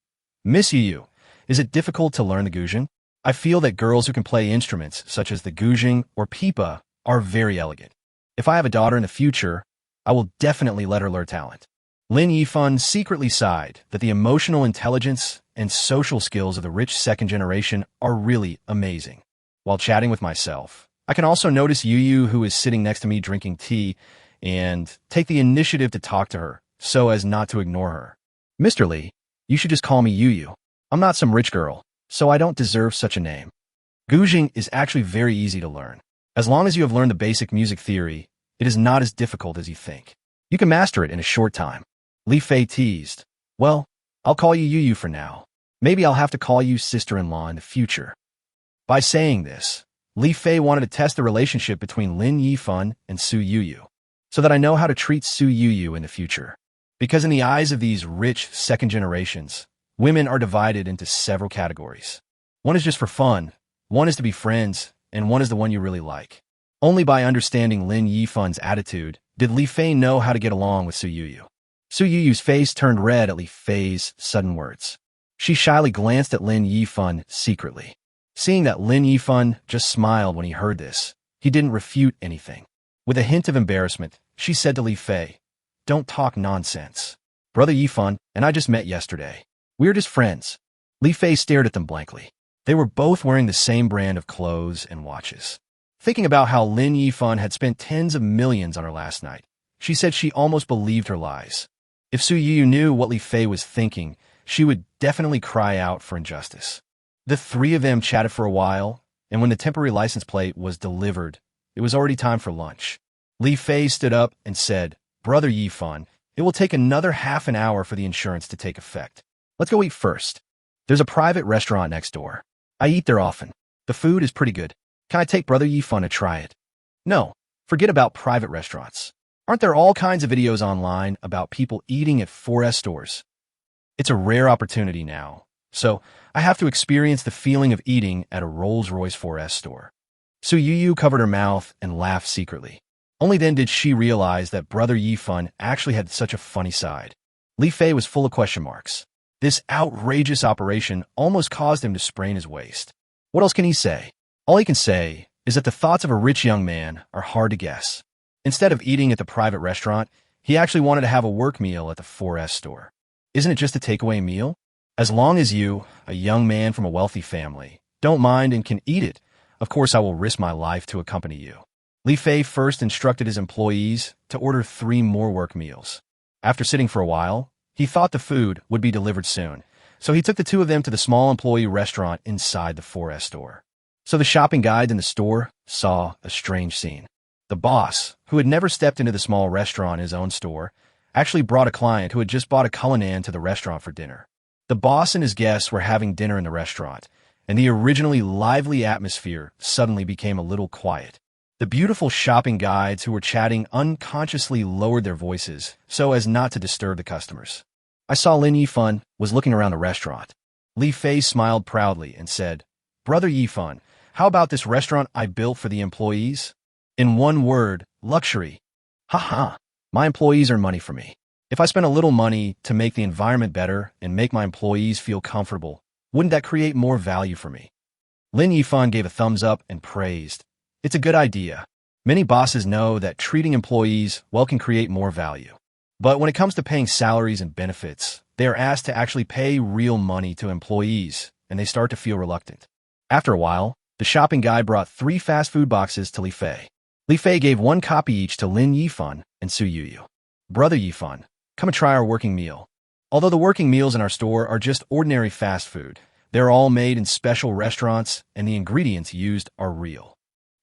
Miss Yuyu, is it difficult to learn the guzheng? I feel that girls who can play instruments such as the guzheng or pipa are very elegant. If I have a daughter in the future, I will definitely let her learn talent. Lin Yifan secretly sighed that the emotional intelligence and social skills of the rich second generation are really amazing. While chatting with myself, I can also notice Yuyu, who is sitting next to me drinking tea, and take the initiative to talk to her so as not to ignore her. Mr. Li, you should just call me Yuyu. I'm not some rich girl, so I don't deserve such a name. Guzheng is actually very easy to learn. As long as you have learned the basic music theory, it is not as difficult as you think. You can master it in a short time. Li Fei teased. Well, I'll call you Yuyu for now. Maybe I'll have to call you sister-in-law in the future. By saying this, Li Fei wanted to test the relationship between Lin Yifan and Su Yuyu, so that I know how to treat Su Yuyu in the future. Because in the eyes of these rich second generations, women are divided into several categories. One is just for fun, one is to be friends, and one is the one you really like. Only by understanding Lin Yifan's attitude did Li Fei know how to get along with Su Yuyu. Su Yuyu's face turned red at Li Fei's sudden words. She shyly glanced at Lin Yifan secretly. Seeing that Lin Yifan just smiled when he heard this, he didn't refute anything. With a hint of embarrassment, she said to Li Fei, Don't talk nonsense. Brother Yifan and I just met yesterday. We're just friends. Li Fei stared at them blankly. They were both wearing the same brand of clothes and watches. Thinking about how Lin Yifan had spent tens of millions on her last night, she said she almost believed her lies. If Su Yuyu knew what Li Fei was thinking, she would definitely cry out for injustice. The three of them chatted for a while, and when the temporary license plate was delivered, it was already time for lunch. Li Fei stood up and said, Brother Yifan, it will take another half an hour for the insurance to take effect. Let's go eat first. There's a private restaurant next door. I eat there often. The food is pretty good. Can I take Brother Yifan to try it? No, forget about private restaurants. Aren't there all kinds of videos online about people eating at 4S stores? It's a rare opportunity now, so I have to experience the feeling of eating at a Rolls-Royce 4S store. Su Yuyu covered her mouth and laughed secretly. Only then did she realize that Brother Yifan actually had such a funny side. Li Fei was full of question marks. This outrageous operation almost caused him to sprain his waist. What else can he say? All he can say is that the thoughts of a rich young man are hard to guess. Instead of eating at the private restaurant, he actually wanted to have a work meal at the 4S store. Isn't it just a takeaway meal? As long as you, a young man from a wealthy family, don't mind and can eat it, of course I will risk my life to accompany you. Li Fei first instructed his employees to order 3 more work meals. After sitting for a while, he thought the food would be delivered soon, so he took the 2 of them to the small employee restaurant inside the 4S store. So the shopping guide in the store saw a strange scene. The boss, who had never stepped into the small restaurant in his own store, actually brought a client who had just bought a Cullinan to the restaurant for dinner. The boss and his guests were having dinner in the restaurant, and the originally lively atmosphere suddenly became a little quiet. The beautiful shopping guides who were chatting unconsciously lowered their voices so as not to disturb the customers. I saw Lin Yifan was looking around the restaurant. Li Fei smiled proudly and said, Brother Yifan, how about this restaurant I built for the employees? In one word, luxury. Ha. My employees earn money for me. If I spend a little money to make the environment better and make my employees feel comfortable, wouldn't that create more value for me? Lin Yifan gave a thumbs up and praised. It's a good idea. Many bosses know that treating employees well can create more value. But when it comes to paying salaries and benefits, they are asked to actually pay real money to employees, and they start to feel reluctant. After a while, the shopping guy brought 3 fast food boxes to Li Fei. Li Fei gave 1 copy each to Lin Yifan and Su Yuyu. Brother Yifan, come and try our working meal. Although the working meals in our store are just ordinary fast food, they're all made in special restaurants and the ingredients used are real.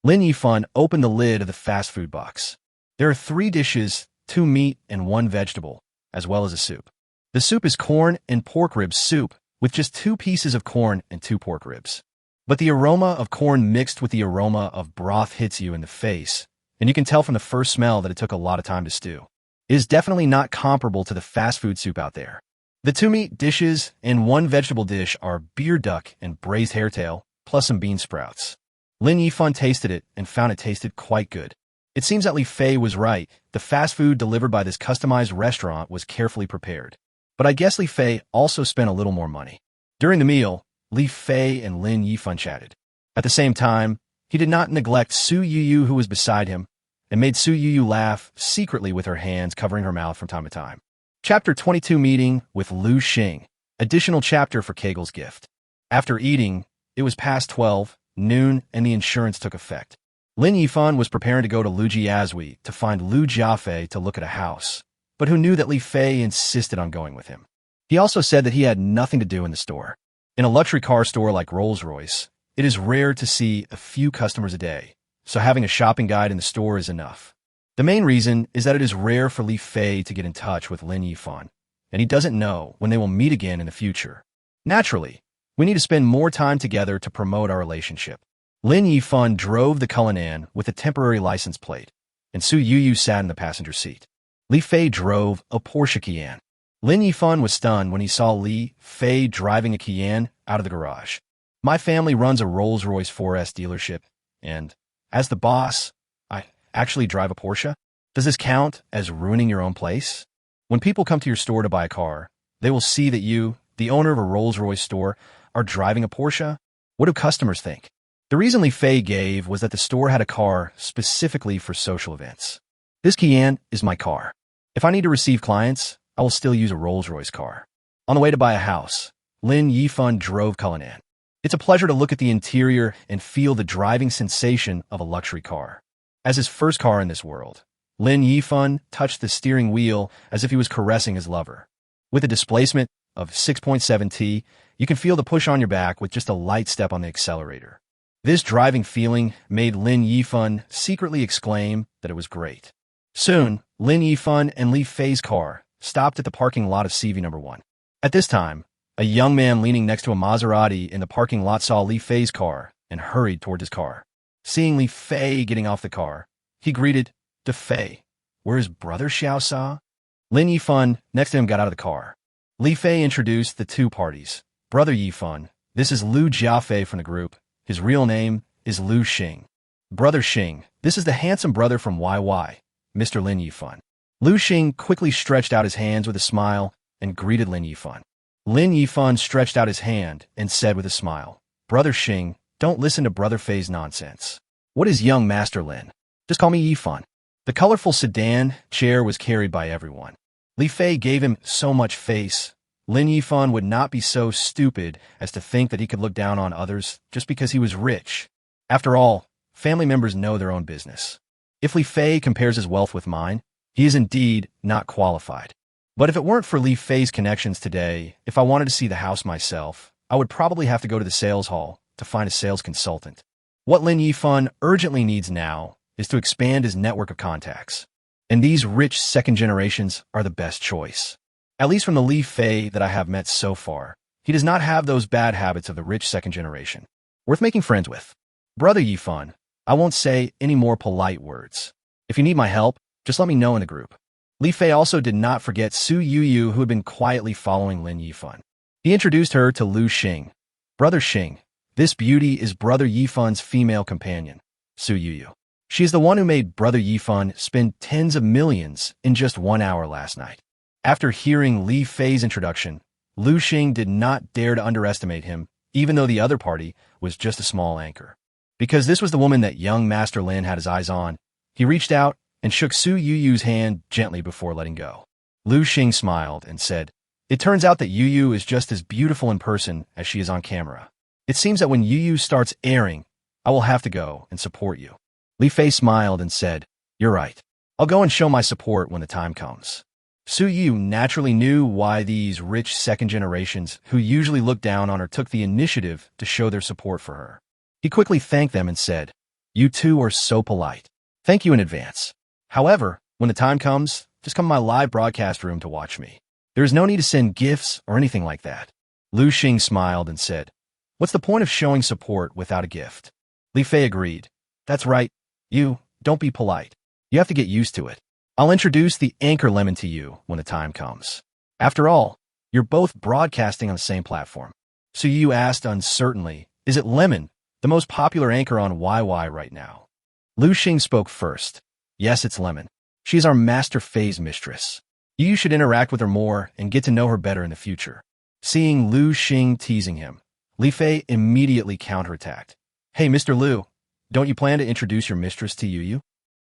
Lin Yifan opened the lid of the fast food box. There are 3 dishes, 2 meat and 1 vegetable, as well as a soup. The soup is corn and pork rib soup, with just 2 pieces of corn and 2 pork ribs. But the aroma of corn mixed with the aroma of broth hits you in the face, and you can tell from the first smell that it took a lot of time to stew. It is definitely not comparable to the fast food soup out there. The 2 meat dishes and 1 vegetable dish are beer duck and braised hairtail, plus some bean sprouts. Lin Yifan tasted it and found it tasted quite good. It seems that Li Fei was right. The fast food delivered by this customized restaurant was carefully prepared. But I guess Li Fei also spent a little more money. During the meal, Li Fei and Lin Yifan chatted. At the same time, he did not neglect Su Yuyu, who was beside him, and made Su Yuyu laugh secretly with her hands covering her mouth from time to time. Chapter 22 Meeting with Lu Xing. Additional chapter for Kegel's gift. After eating, it was past 12, noon, and the insurance took effect. Lin Yifan was preparing to go to Lu Jiazui to find Lu Jiafei to look at a house, but who knew that Li Fei insisted on going with him. He also said that he had nothing to do in the store. In a luxury car store like Rolls-Royce, it is rare to see a few customers a day, so having a shopping guide in the store is enough. The main reason is that it is rare for Li Fei to get in touch with Lin Yifan, and he doesn't know when they will meet again in the future. Naturally, we need to spend more time together to promote our relationship. Lin Yifan drove the Cullinan with a temporary license plate, and Su Yuyu sat in the passenger seat. Li Fei drove a Porsche Cayenne. Lin Yifan was stunned when he saw Li Fei driving a Cayenne out of the garage. My family runs a Rolls-Royce 4S dealership, and as the boss, I actually drive a Porsche? Does this count as ruining your own place? When people come to your store to buy a car, they will see that you, the owner of a Rolls-Royce store, are driving a Porsche? What do customers think? The reason Li Fei gave was that the store had a car specifically for social events. This Cayenne is my car. If I need to receive clients, I will still use a Rolls-Royce car. On the way to buy a house, Lin Yifan drove Cullinan. It's a pleasure to look at the interior and feel the driving sensation of a luxury car. As his first car in this world, Lin Yifan touched the steering wheel as if he was caressing his lover. With a displacement of 6.7 T, you can feel the push on your back with just a light step on the accelerator. This driving feeling made Lin Yifan secretly exclaim that it was great. Soon, Lin Yifan and Li Fei's car stopped at the parking lot of CV number 1. At this time, a young man leaning next to a Maserati in the parking lot saw Li Fei's car and hurried toward his car. Seeing Li Fei getting off the car, he greeted, "De Fei, where's brother Xiao Sa?" Lin Yifan next to him got out of the car. Li Fei introduced the 2 parties. Brother Yifan, this is Lu Jiafei from the group. His real name is Lu Xing. Brother Xing, this is the handsome brother from YY, Mr. Lin Yifan. Lu Xing quickly stretched out his hands with a smile and greeted Lin Yifan. Lin Yifan stretched out his hand and said with a smile, "Brother Xing, don't listen to Brother Fei's nonsense. What is young Master Lin? Just call me Yifan." The colorful sedan chair was carried by everyone. Li Fei gave him so much face. Lin Yifan would not be so stupid as to think that he could look down on others just because he was rich. After all, family members know their own business. If Li Fei compares his wealth with mine, he is indeed not qualified. But if it weren't for Li Fei's connections today, if I wanted to see the house myself, I would probably have to go to the sales hall to find a sales consultant. What Lin Yifan urgently needs now is to expand his network of contacts. And these rich second generations are the best choice. At least from the Li Fei that I have met so far, he does not have those bad habits of the rich second generation. Worth making friends with. Brother Yifan, I won't say any more polite words. If you need my help, just let me know in the group. Li Fei also did not forget Su Yuyu, who had been quietly following Lin Yifan. He introduced her to Lu Xing. Brother Xing, this beauty is Brother Yifan's female companion, Su Yuyu. She is the one who made Brother Yifan spend tens of millions in just 1 hour last night. After hearing Li Fei's introduction, Lu Xing did not dare to underestimate him, even though the other party was just a small anchor. Because this was the woman that young Master Lin had his eyes on, he reached out and shook Su Yuyu's hand gently before letting go. Lu Xing smiled and said, "It turns out that Yuyu is just as beautiful in person as she is on camera. It seems that when Yuyu starts airing, I will have to go and support you." Li Fei smiled and said, "You're right. I'll go and show my support when the time comes." Su Yu naturally knew why these rich second generations who usually look down on her took the initiative to show their support for her. He quickly thanked them and said, You two are so polite. Thank you in advance. However, when the time comes, just come to my live broadcast room to watch me. There is no need to send gifts or anything like that. Lu Xing smiled and said, "What's the point of showing support without a gift?" Li Fei agreed. "That's right. Don't be polite. You have to get used to it. I'll introduce the anchor lemon to you when the time comes. After all, you're both broadcasting on the same platform." So Yuyu asked uncertainly, "Is it Lemon, the most popular anchor on YY right now?" Lu Xing spoke first. "Yes, it's Lemon. She is our master phase mistress. You should interact with her more and get to know her better in the future." Seeing Lu Xing teasing him, Li Fei immediately counterattacked. "Hey, Mr. Lu, don't you plan to introduce your mistress to Yuyu?"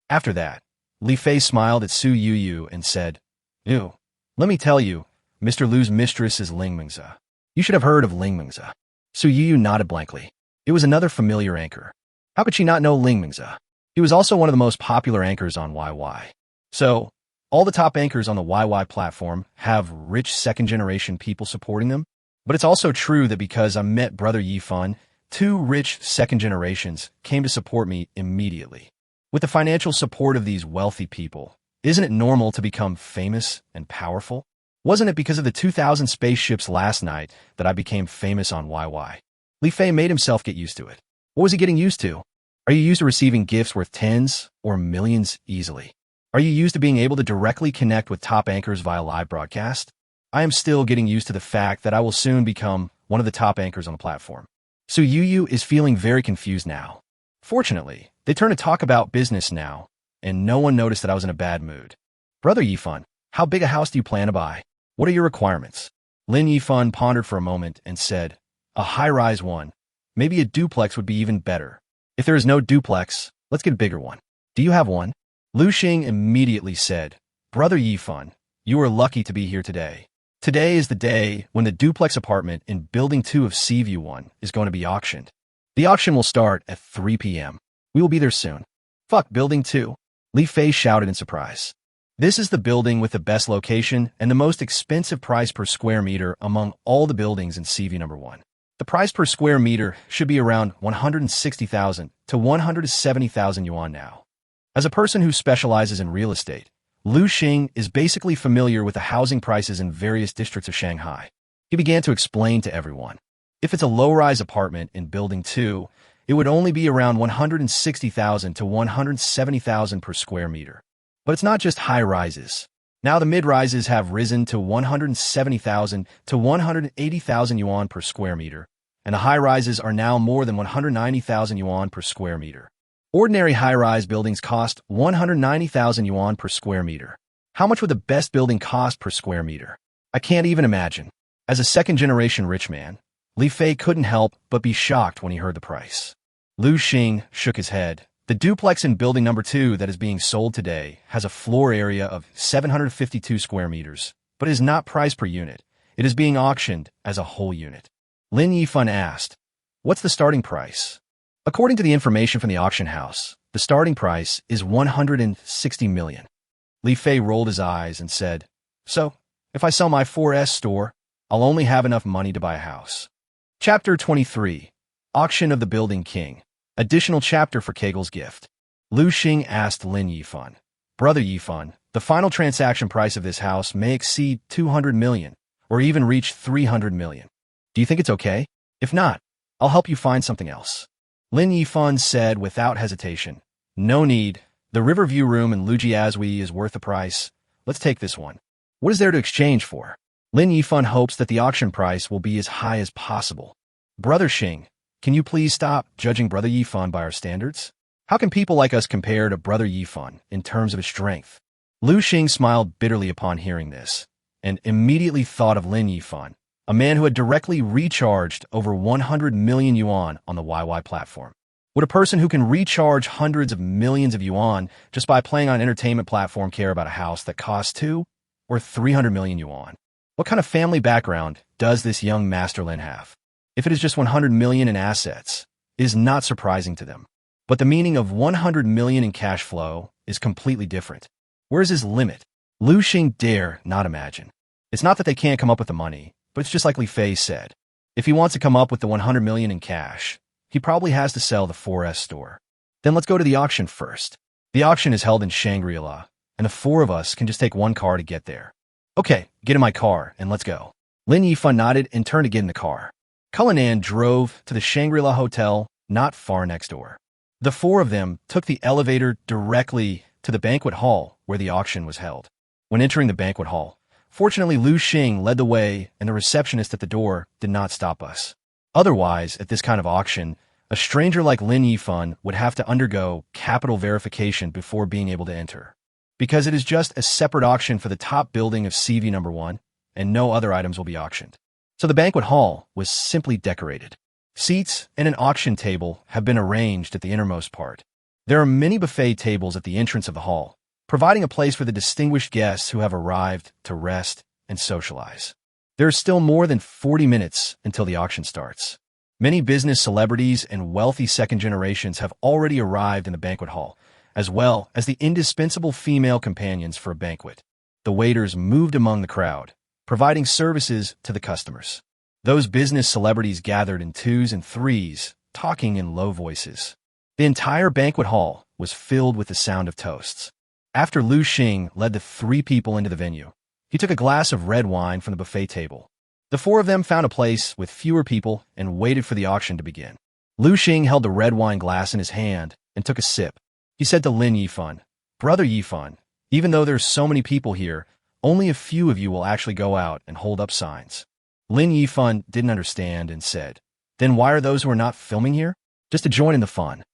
After that, Li Fei smiled at Su Yuyu and said, "Ew, let me tell you, Mr. Lu's mistress is Ling Mingzi. You should have heard of Ling Mingzi." Su Yuyu nodded blankly. It was another familiar anchor. How could she not know Ling Mingzi? He was also one of the most popular anchors on YY. So, all the top anchors on the YY platform have rich second-generation people supporting them. But it's also true that because I met Brother Yifan, 2 rich second generations came to support me immediately. With the financial support of these wealthy people, isn't it normal to become famous and powerful? Wasn't it because of the 2,000 spaceships last night that I became famous on YY? Li Fei made himself get used to it. What was he getting used to? Are you used to receiving gifts worth tens or millions easily? Are you used to being able to directly connect with top anchors via live broadcast? I am still getting used to the fact that I will soon become one of the top anchors on the platform. So Yuyu is feeling very confused now. Fortunately, they turn to talk about business now, and no one noticed that I was in a bad mood. "Brother Yifan, how big a house do you plan to buy? What are your requirements?" Lin Yifan pondered for a moment and said, "A high-rise one. Maybe a duplex would be even better. If there is no duplex, let's get a bigger one. Do you have one?" Lu Xing immediately said, "Brother Yifan, you are lucky to be here today. Today is the day when the duplex apartment in Building 2 of Seaview 1 is going to be auctioned. The auction will start at 3 p.m. We will be there soon." "Fuck Building 2. Li Fei shouted in surprise. "This is the building with the best location and the most expensive price per square meter among all the buildings in Seaview number 1. The price per square meter should be around 160,000 to 170,000 yuan now." As a person who specializes in real estate, Lu Xing is basically familiar with the housing prices in various districts of Shanghai. He began to explain to everyone. If it's a low-rise apartment in Building 2, it would only be around 160,000 to 170,000 per square meter. But it's not just high-rises. Now the mid-rises have risen to 170,000 to 180,000 yuan per square meter, and the high-rises are now more than 190,000 yuan per square meter. Ordinary high-rise buildings cost 190,000 yuan per square meter. How much would the best building cost per square meter? I can't even imagine. As a second-generation rich man, Li Fei couldn't help but be shocked when he heard the price. Lu Xing shook his head. The duplex in Building number 2 that is being sold today has a floor area of 752 square meters, but is not priced per unit. It is being auctioned as a whole unit. Lin Yifan asked, "What's the starting price?" According to the information from the auction house, the starting price is 160 million. Li Fei rolled his eyes and said, "So, if I sell my 4S store, I'll only have enough money to buy a house." Chapter 23, Auction of the Building King. Additional chapter for Kegel's gift. Lu Xing asked Lin Yifan, "Brother Yifan, the final transaction price of this house may exceed 200 million, or even reach 300 million. Do you think it's okay? If not, I'll help you find something else." Lin Yifan said without hesitation, "No need. The Riverview room in Lujiazui is worth the price. Let's take this one. What is there to exchange for?" Lin Yifan hopes that the auction price will be as high as possible. "Brother Xing, can you please stop judging Brother Yifan by our standards? How can people like us compare to Brother Yifan in terms of his strength?" Lu Xing smiled bitterly upon hearing this, and immediately thought of Lin Yifan, a man who had directly recharged over 100 million yuan on the YY platform. Would a person who can recharge hundreds of millions of yuan just by playing on an entertainment platform care about a house that costs 2 or 300 million yuan? What kind of family background does this young Master Lin have? If it is just 100 million in assets, it is not surprising to them. But the meaning of 100 million in cash flow is completely different. Where is his limit? Lu Xing dare not imagine. It's not that they can't come up with the money, but it's just like Li Fei said. If he wants to come up with the 100 million in cash, he probably has to sell the 4S store. Then let's go to the auction first. The auction is held in Shangri-La, and the four of us can just take one car to get there. Okay, get in my car, and let's go. Lin Yifan nodded and turned to get in the car. Cullinan drove to the Shangri-La Hotel, not far next door. The four of them took the elevator directly to the banquet hall where the auction was held. When entering the banquet hall, fortunately Lu Xing led the way, and the receptionist at the door did not stop us. Otherwise, at this kind of auction, a stranger like Lin Yifan would have to undergo capital verification before being able to enter. Because it is just a separate auction for the top building of CV number 1, and no other items will be auctioned. So the banquet hall was simply decorated. Seats and an auction table have been arranged at the innermost part. There are many buffet tables at the entrance of the hall, providing a place for the distinguished guests who have arrived to rest and socialize. There are still more than 40 minutes until the auction starts. Many business celebrities and wealthy second generations have already arrived in the banquet hall, as well as the indispensable female companions for a banquet. The waiters moved among the crowd, providing services to the customers. Those business celebrities gathered in twos and threes, talking in low voices. The entire banquet hall was filled with the sound of toasts. After Lu Xing led the three people into the venue, he took a glass of red wine from the buffet table. The four of them found a place with fewer people and waited for the auction to begin. Lu Xing held the red wine glass in his hand and took a sip. He said to Lin Yifan, "Brother Yifan, even though there's so many people here, only a few of you will actually go out and hold up signs." Lin Yifan didn't understand and said, "Then why are those who are not filming here? Just to join in the fun."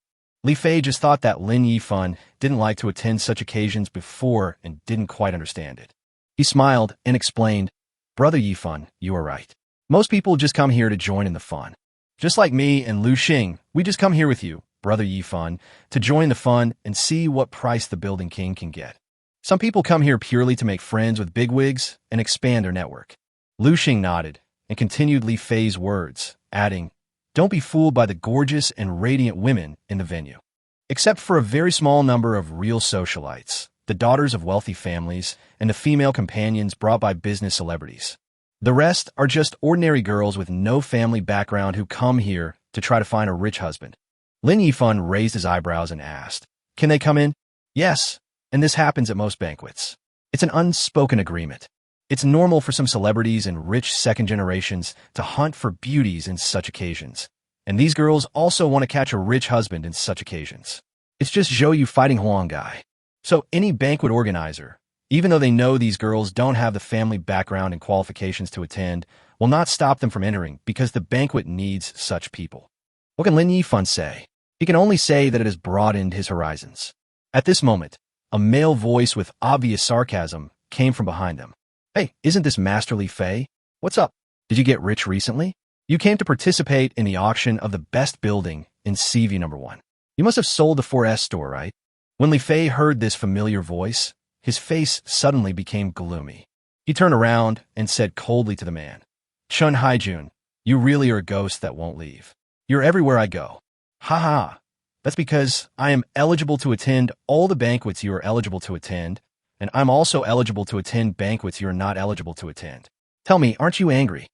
Li Fei just thought that Lin Yifan didn't like to attend such occasions before and didn't quite understand it. He smiled and explained, "Brother Yifan, you are right. Most people just come here to join in the fun. Just like me and Lu Xing, we just come here with you, Brother Yifan, to join the fun and see what price the building king can get. Some people come here purely to make friends with bigwigs and expand their network." Lu Xing nodded and continued Li Fei's words, adding, "Don't be fooled by the gorgeous and radiant women in the venue. Except for a very small number of real socialites, the daughters of wealthy families, and the female companions brought by business celebrities. The rest are just ordinary girls with no family background who come here to try to find a rich husband." Lin Yifan raised his eyebrows and asked, "Can they come in?" "Yes, and this happens at most banquets. It's an unspoken agreement. It's normal for some celebrities and rich second generations to hunt for beauties in such occasions. And these girls also want to catch a rich husband in such occasions. It's just Yuyu fighting Huanggai. So any banquet organizer, even though they know these girls don't have the family background and qualifications to attend, will not stop them from entering because the banquet needs such people." What can Lin Yifan say? He can only say that it has broadened his horizons. At this moment, a male voice with obvious sarcasm came from behind them. "Hey, isn't this Master Li Fei? What's up? Did you get rich recently? You came to participate in the auction of the best building in CV number 1. You must have sold the 4S store, right?" When Li Fei heard this familiar voice, his face suddenly became gloomy. He turned around and said coldly to the man, "Chun Haijun, you really are a ghost that won't leave. You're everywhere I go. Ha ha. That's because I am eligible to attend all the banquets you are eligible to attend, and I'm also eligible to attend banquets you're not eligible to attend. Tell me, aren't you angry?"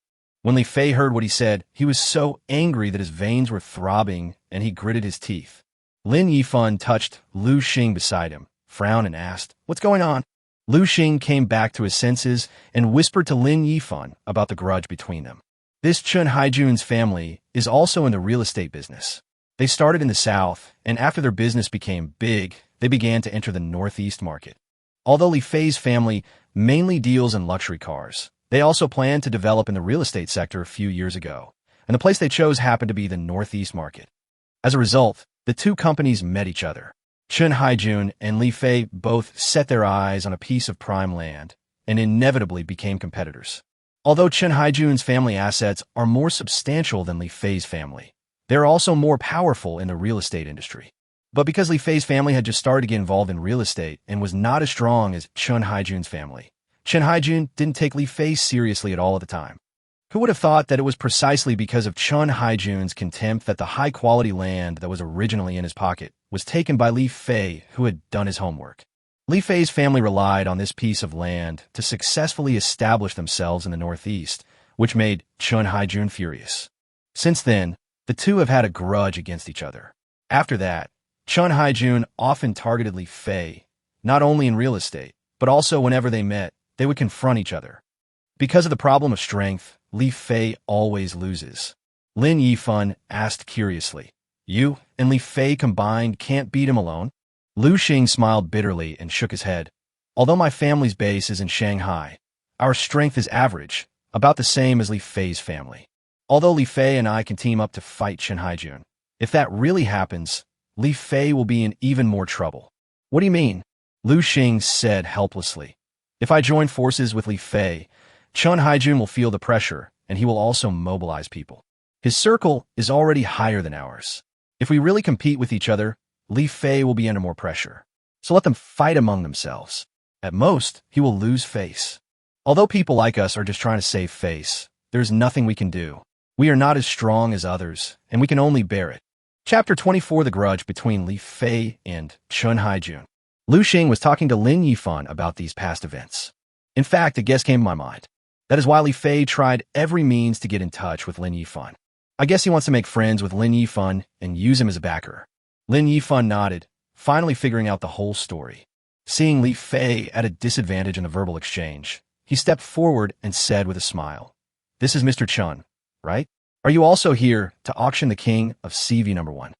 When Li Fei heard what he said, he was so angry that his veins were throbbing and he gritted his teeth. Lin Yifan touched Lu Xing beside him, frowned and asked, "What's going on?" Lu Xing came back to his senses and whispered to Lin Yifan about the grudge between them. This Chun Haijun's family is also in the real estate business. They started in the south, and after their business became big, they began to enter the northeast market. Although Li Fei's family mainly deals in luxury cars, they also planned to develop in the real estate sector a few years ago, and the place they chose happened to be the northeast market. As a result, the two companies met each other. Chun Haijun and Li Fei both set their eyes on a piece of prime land and inevitably became competitors. Although Chun Haijun's family assets are more substantial than Li Fei's family, they are also more powerful in the real estate industry. But because Li Fei's family had just started to get involved in real estate and was not as strong as Chun Haijun's family, Chun Haijun didn't take Li Fei seriously at all at the time. Who would have thought that it was precisely because of Chun Haijun's contempt that the high-quality land that was originally in his pocket was taken by Li Fei, who had done his homework. Li Fei's family relied on this piece of land to successfully establish themselves in the northeast, which made Chun Haijun furious. Since then, the two have had a grudge against each other. After that, Chun Haijun often targeted Li Fei, not only in real estate, but also whenever they met, they would confront each other. Because of the problem of strength, Li Fei always loses. Lin Yifan asked curiously, "You and Li Fei combined can't beat him alone?" Lu Xing smiled bitterly and shook his head. "Although my family's base is in Shanghai, our strength is average, about the same as Li Fei's family. Although Li Fei and I can team up to fight Chun Haijun, if that really happens, Li Fei will be in even more trouble." "What do you mean?" Lu Xing said helplessly. "If I join forces with Li Fei, Chun Haijun will feel the pressure, and he will also mobilize people. His circle is already higher than ours. If we really compete with each other, Li Fei will be under more pressure. So let them fight among themselves. At most, he will lose face. Although people like us are just trying to save face, there's nothing we can do. We are not as strong as others, and we can only bear it." Chapter 24: The Grudge Between Li Fei and Chun Haijun. Lu Xing was talking to Lin Yifan about these past events. In fact, a guess came to my mind. That is why Li Fei tried every means to get in touch with Lin Yifan. I guess he wants to make friends with Lin Yifan and use him as a backer. Lin Yifan nodded, finally figuring out the whole story. Seeing Li Fei at a disadvantage in the verbal exchange, he stepped forward and said with a smile, "This is Mr. Chun, right? Are you also here to auction the king of CV number 1?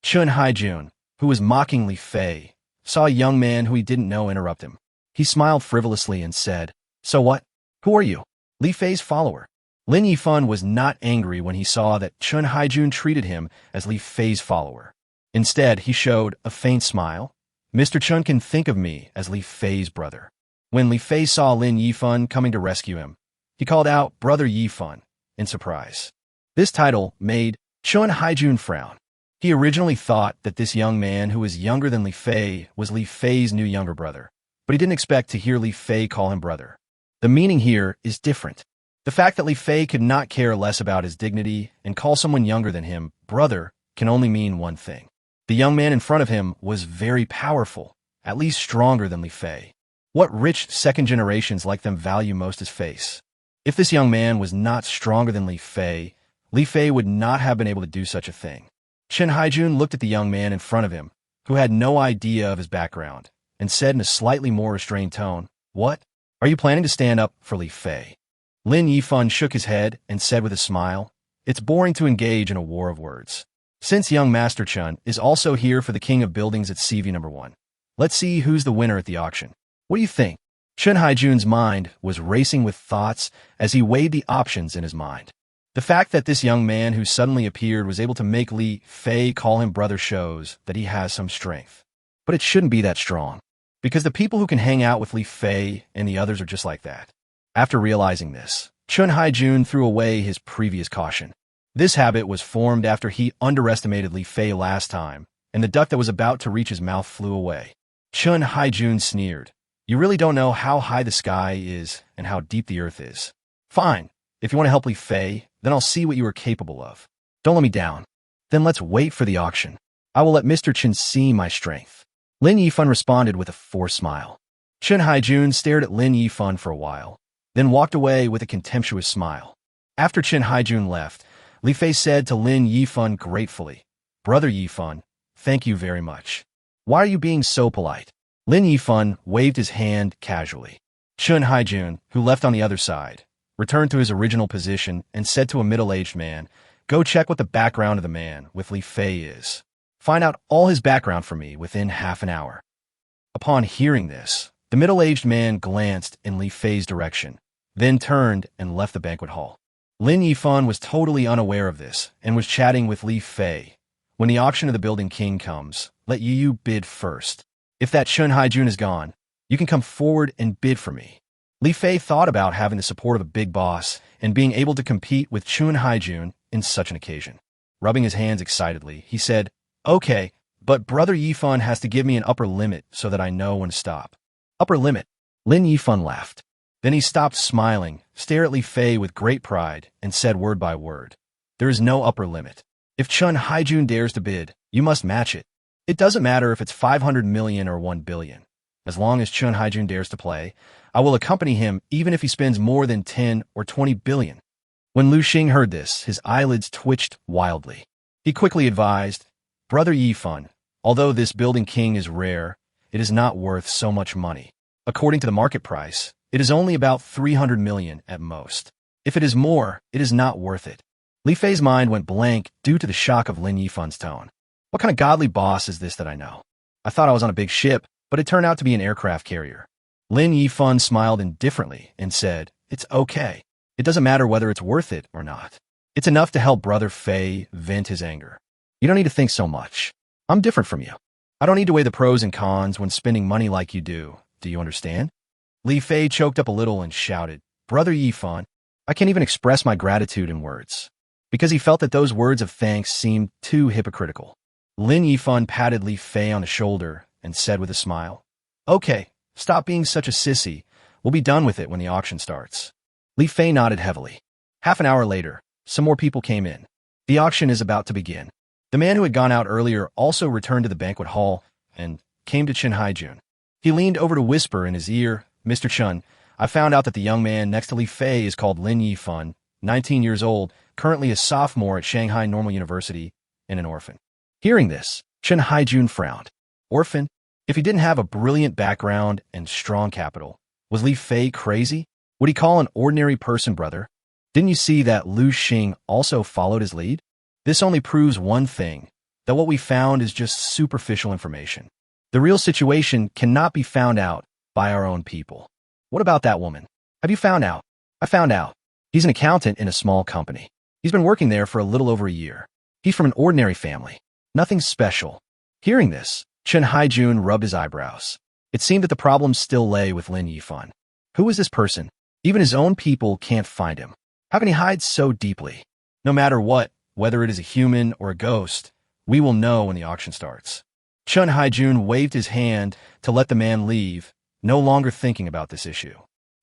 Chun Haijun, who was mocking Li Fei, saw a young man who he didn't know interrupt him. He smiled frivolously and said, "So what? Who are you?" "Li Fei's follower." Lin Yifan was not angry when he saw that Chun Haijun treated him as Li Fei's follower. Instead, he showed a faint smile. "Mr. Chun can think of me as Li Fei's brother." When Li Fei saw Lin Yifan coming to rescue him, he called out "Brother Yifan" in surprise. This title made Chun Haijun frown. He originally thought that this young man who was younger than Li Fei was Li Fei's new younger brother, but he didn't expect to hear Li Fei call him brother. The meaning here is different. The fact that Li Fei could not care less about his dignity and call someone younger than him brother can only mean one thing. The young man in front of him was very powerful, at least stronger than Li Fei. What rich second generations like them value most is face. If this young man was not stronger than Li Fei would not have been able to do such a thing. Chun Haijun looked at the young man in front of him, who had no idea of his background, and said in a slightly more restrained tone, "What? Are you planning to stand up for Li Fei?" Lin Yifan shook his head and said with a smile, "It's boring to engage in a war of words. Since young Master Chun is also here for the king of buildings at CV number 1, let's see who's the winner at the auction. What do you think?" Chun Haijun's mind was racing with thoughts as he weighed the options in his mind. The fact that this young man who suddenly appeared was able to make Li Fei call him brother shows that he has some strength. But it shouldn't be that strong, because the people who can hang out with Li Fei and the others are just like that. After realizing this, Chun Haijun threw away his previous caution. This habit was formed after he underestimated Li Fei last time, and the duck that was about to reach his mouth flew away. Chun Haijun sneered. "You really don't know how high the sky is and how deep the earth is. Fine, if you want to help Li Fei, then I'll see what you are capable of. Don't let me down. Then let's wait for the auction. I will let Mr. Chun see my strength." Lin Yifan responded with a forced smile. Chun Haijun stared at Lin Yifan for a while, then walked away with a contemptuous smile. After Chun Haijun left, Li Fei said to Lin Yifan gratefully, "Brother Yifan, thank you very much. Why are you being so polite?" Lin Yifan waved his hand casually. Chun Haijun, who left on the other side, returned to his original position and said to a middle-aged man, "Go check what the background of the man with Li Fei is. Find out all his background for me within half an hour." Upon hearing this, the middle-aged man glanced in Li Fei's direction, then turned and left the banquet hall. Lin Yifan was totally unaware of this and was chatting with Li Fei. "When the auction of the building king comes, let Yuyu bid first. If that Chun Haijun is gone, you can come forward and bid for me." Li Fei thought about having the support of a big boss and being able to compete with Chun Haijun in such an occasion. Rubbing his hands excitedly, he said, "Okay, but Brother Yifan has to give me an upper limit so that I know when to stop." "Upper limit?" Lin Yifan laughed. Then he stopped smiling, stared at Li Fei with great pride, and said word by word, "There is no upper limit. If Chun Haijun dares to bid, you must match it. It doesn't matter if it's 500 million or 1 billion. As long as Chun Haijun dares to play, I will accompany him even if he spends more than 10 or 20 billion. When Lu Xing heard this, his eyelids twitched wildly. He quickly advised, "Brother Yifan, Although this building king is rare, it is not worth so much money. According to the market price, it is only about 300 million at most. If it is more, it is not worth it. Li Fei's mind went blank due to the shock of Lin Yifan's tone. What kind of godly boss is this that I know? I thought I was on a big ship, but it turned out to be an aircraft carrier. Lin Yifan smiled indifferently and said, "It's okay. It doesn't matter whether it's worth it or not. It's enough to help Brother Fei vent his anger. You don't need to think so much. I'm different from you. I don't need to weigh the pros and cons when spending money like you do. Do you understand?" Li Fei choked up a little and shouted, "Brother Yifan, I can't even express my gratitude in words," because he felt that those words of thanks seemed too hypocritical. Lin Yifan patted Li Fei on the shoulder and said with a smile, "Okay, stop being such a sissy. We'll be done with it when the auction starts." Li Fei nodded heavily. Half an hour later, some more people came in. The auction is about to begin. The man who had gone out earlier also returned to the banquet hall and came to Chen Haijun. He leaned over to whisper in his ear, "Mr. Chen, I found out that the young man next to Li Fei is called Lin Yifan, 19 years old, currently a sophomore at Shanghai Normal University, and an orphan." Hearing this, Chen Haijun frowned. Orphan? If he didn't have a brilliant background and strong capital, was Li Fei crazy? Would he call an ordinary person brother? Didn't you see that Lu Xing also followed his lead? This only proves one thing, that what we found is just superficial information. The real situation cannot be found out by our own people. What about that woman? Have you found out? I found out. He's an accountant in a small company. He's been working there for a little over a year. He's from an ordinary family. Nothing special. Hearing this, Chen Haijun rubbed his eyebrows. It seemed that the problem still lay with Lin Yifan. Who is this person? Even his own people can't find him. How can he hide so deeply? No matter what, whether it is a human or a ghost, we will know when the auction starts. Chen Haijun waved his hand to let the man leave, no longer thinking about this issue.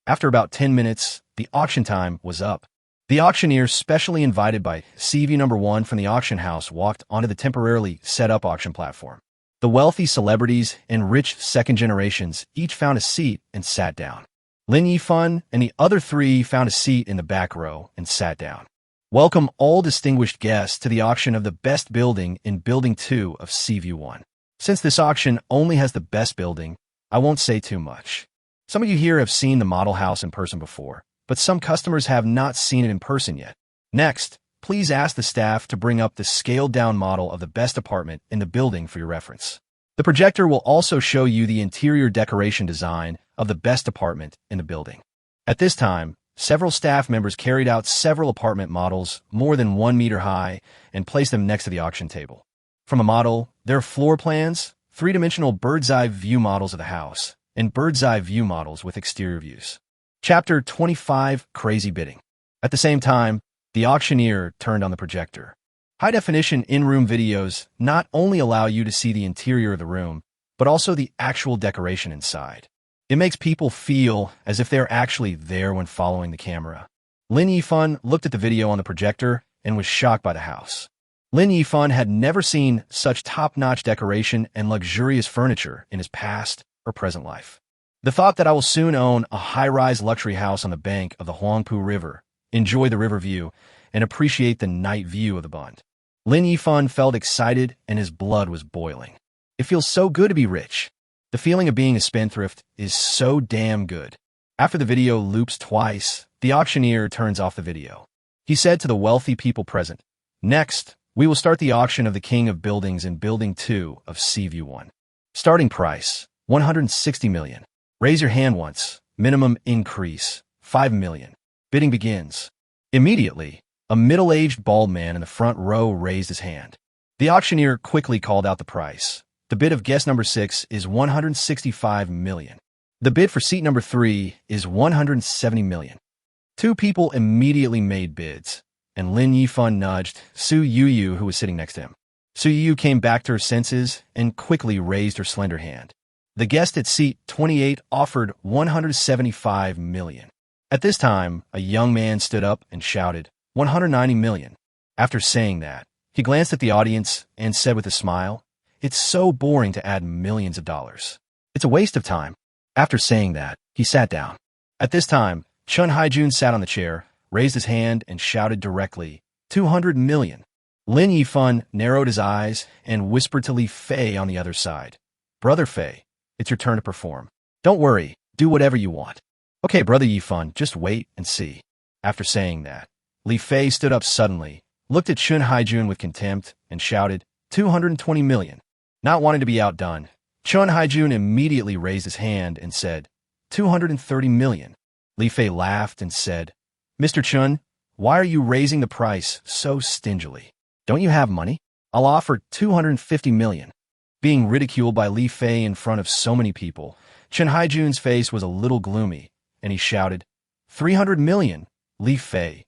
After about 10 minutes, the auction time was up. The auctioneer, specially invited by CV number 1 from the auction house, walked onto the temporarily set-up auction platform. The wealthy celebrities and rich second generations each found a seat and sat down. Lin Yifan and the other 3 found a seat in the back row and sat down. Welcome all distinguished guests to the auction of the best building in Building 2 of CV1. Since this auction only has the best building, I won't say too much. Some of you here have seen the model house in person before, but some customers have not seen it in person yet. Next, please ask the staff to bring up the scaled-down model of the best apartment in the building for your reference. The projector will also show you the interior decoration design of the best apartment in the building. At this time, several staff members carried out several apartment models more than 1 meter high and placed them next to the auction table. From a model, there are floor plans, 3-dimensional bird's-eye view models of the house, and bird's-eye view models with exterior views. Chapter 25, Crazy Bidding. At the same time, the auctioneer turned on the projector. High-definition in-room videos not only allow you to see the interior of the room, but also the actual decoration inside. It makes people feel as if they're actually there when following the camera. Lin Yifan looked at the video on the projector and was shocked by the house. Lin Yifan had never seen such top-notch decoration and luxurious furniture in his past or present life. The thought that I will soon own a high-rise luxury house on the bank of the Huangpu River, enjoy the river view, and appreciate the night view of the Bund. Lin Yifan felt excited and his blood was boiling. It feels so good to be rich. The feeling of being a spendthrift is so damn good. After the video loops twice, the auctioneer turns off the video. He said to the wealthy people present, "Next, we will start the auction of the king of buildings in Building 2 of CV1. Starting price, 160 million. Raise your hand once. Minimum increase, 5 million. Bidding begins." Immediately, a middle-aged bald man in the front row raised his hand. The auctioneer quickly called out the price. The bid of guest number 6 is 165 million. The bid for seat number 3 is 170 million. 2 people immediately made bids, and Lin Yifan nudged Su Yuyu, who was sitting next to him. Su Yuyu came back to her senses and quickly raised her slender hand. The guest at seat 28 offered 175 million. At this time, a young man stood up and shouted, 190 million. After saying that, he glanced at the audience and said with a smile, "It's so boring to add millions of dollars. It's a waste of time." After saying that, he sat down. At this time, Chen Haijun sat on the chair, raised his hand, and shouted directly, 200 million. Lin Yifan narrowed his eyes and whispered to Li Fei on the other side. Brother Fei, it's your turn to perform. Don't worry, do whatever you want. Okay, Brother Yifan, just wait and see. After saying that, Li Fei stood up suddenly, looked at Chun Haijun with contempt, and shouted, 220 million. Not wanting to be outdone, Chun Haijun immediately raised his hand and said, 230 million. Li Fei laughed and said, Mr. Chun, why are you raising the price so stingily? Don't you have money? I'll offer 250 million. Being ridiculed by Li Fei in front of so many people, Chun Haijun's face was a little gloomy, and he shouted, 300 million. Li Fei,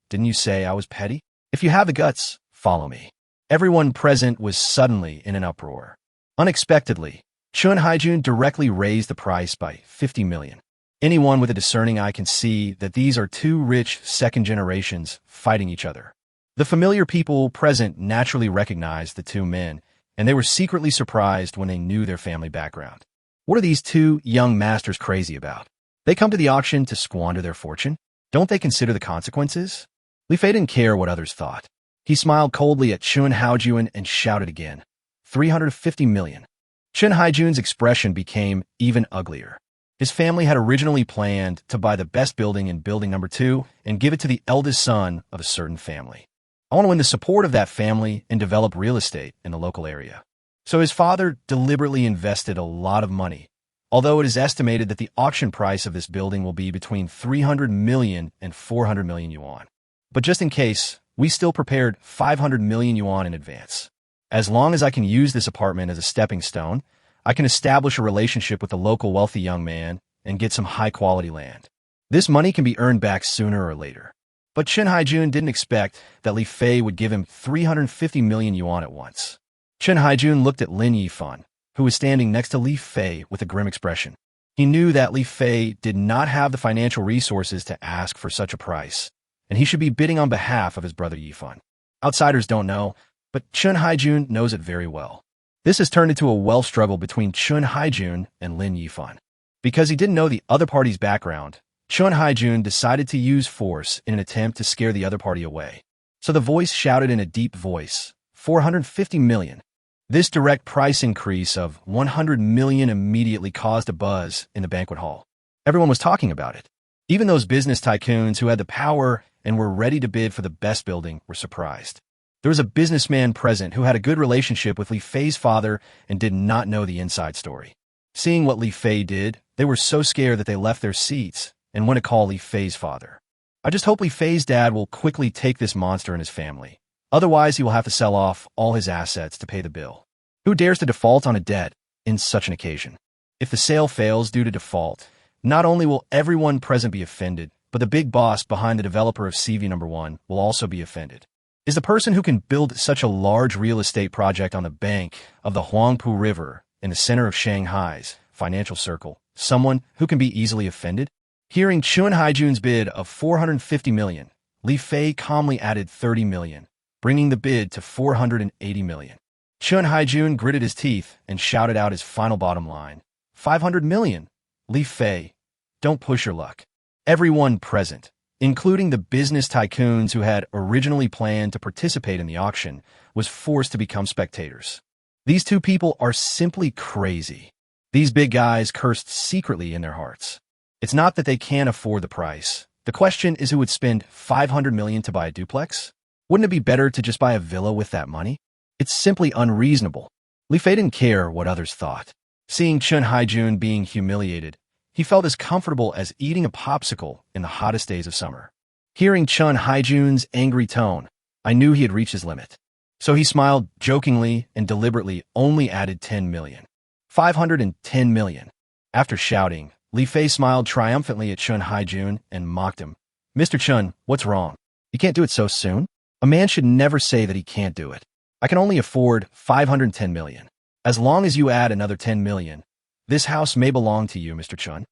didn't you say I was petty? If you have the guts, follow me. Everyone present was suddenly in an uproar. Unexpectedly, Chun Haijun directly raised the price by 50 million. Anyone with a discerning eye can see that these are two rich second generations fighting each other. The familiar people present naturally recognized the two men, and they were secretly surprised when they knew their family background. What are these two young masters crazy about? They come to the auction to squander their fortune? Don't they consider the consequences? Li Fei didn't care what others thought. He smiled coldly at Chun Haijun and shouted again, 350 million. Chun Haijun's expression became even uglier. His family had originally planned to buy the best building in building number 2 and give it to the eldest son of a certain family. I want to win the support of that family and develop real estate in the local area. So his father deliberately invested a lot of money, although it is estimated that the auction price of this building will be between 300 million and 400 million yuan. But just in case, we still prepared 500 million yuan in advance. As long as I can use this apartment as a stepping stone, I can establish a relationship with the local wealthy young man and get some high-quality land. This money can be earned back sooner or later. But Chun Haijun didn't expect that Li Fei would give him 350 million yuan at once. Chun Haijun looked at Lin Yifan, who was standing next to Li Fei with a grim expression. He knew that Li Fei did not have the financial resources to ask for such a price, and he should be bidding on behalf of his brother Yifan. Outsiders don't know, but Chun Haijun knows it very well. This has turned into a well-struggle between Chun Haijun and Lin Yifan. Because he didn't know the other party's background, Chun Haijun decided to use force in an attempt to scare the other party away. So the voice shouted in a deep voice, 450 million. This direct price increase of 100 million immediately caused a buzz in the banquet hall. Everyone was talking about it. Even those business tycoons who had the power and were ready to bid for the best building were surprised. There was a businessman present who had a good relationship with Li Fei's father and did not know the inside story. Seeing what Li Fei did, they were so scared that they left their seats and went to call Li Fei's father. I just hope Li Fei's dad will quickly take this monster and his family. Otherwise, he will have to sell off all his assets to pay the bill. Who dares to default on a debt in such an occasion? If the sale fails due to default, not only will everyone present be offended, but the big boss behind the developer of CV number 1 will also be offended. Is the person who can build such a large real estate project on the bank of the Huangpu River in the center of Shanghai's financial circle someone who can be easily offended? Hearing Chun Haijun's bid of 450 million, Li Fei calmly added 30 million, bringing the bid to 480 million. Chun Haijun gritted his teeth and shouted out his final bottom line, 500 million. Li Fei, don't push your luck. Everyone present, including the business tycoons who had originally planned to participate in the auction, was forced to become spectators. These two people are simply crazy. These big guys cursed secretly in their hearts. It's not that they can't afford the price. The question is who would spend 500 million to buy a duplex? Wouldn't it be better to just buy a villa with that money? It's simply unreasonable. Li Fei didn't care what others thought. Seeing Chun Haijun being humiliated, he felt as comfortable as eating a popsicle in the hottest days of summer. Hearing Chun Haijun's angry tone, I knew he had reached his limit. So he smiled jokingly and deliberately only added 10 million. 510 million. After shouting, Li Fei smiled triumphantly at Chun Haijun and mocked him. Mr. Chun, what's wrong? You can't do it so soon? A man should never say that he can't do it. I can only afford 510 million. As long as you add another 10 million, this house may belong to you, Mr. Chun.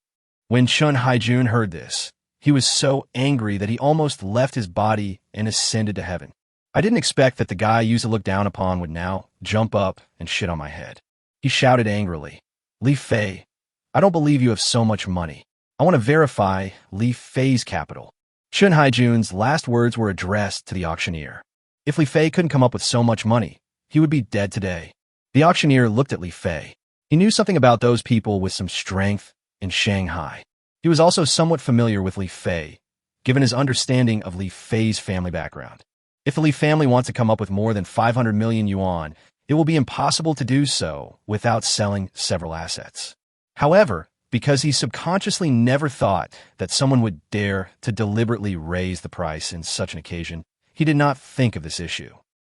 When Chun Haijun heard this, he was so angry that he almost left his body and ascended to heaven. I didn't expect that the guy I used to look down upon would now jump up and shit on my head. He shouted angrily, Li Fei, I don't believe you have so much money. I want to verify Li Fei's capital. Chun Haijun's last words were addressed to the auctioneer. If Li Fei couldn't come up with so much money, he would be dead today. The auctioneer looked at Li Fei. He knew something about those people with some strength in Shanghai. He was also somewhat familiar with Li Fei, given his understanding of Li Fei's family background. If the Li family wants to come up with more than 500 million yuan, it will be impossible to do so without selling several assets. However, because he subconsciously never thought that someone would dare to deliberately raise the price in such an occasion, he did not think of this issue.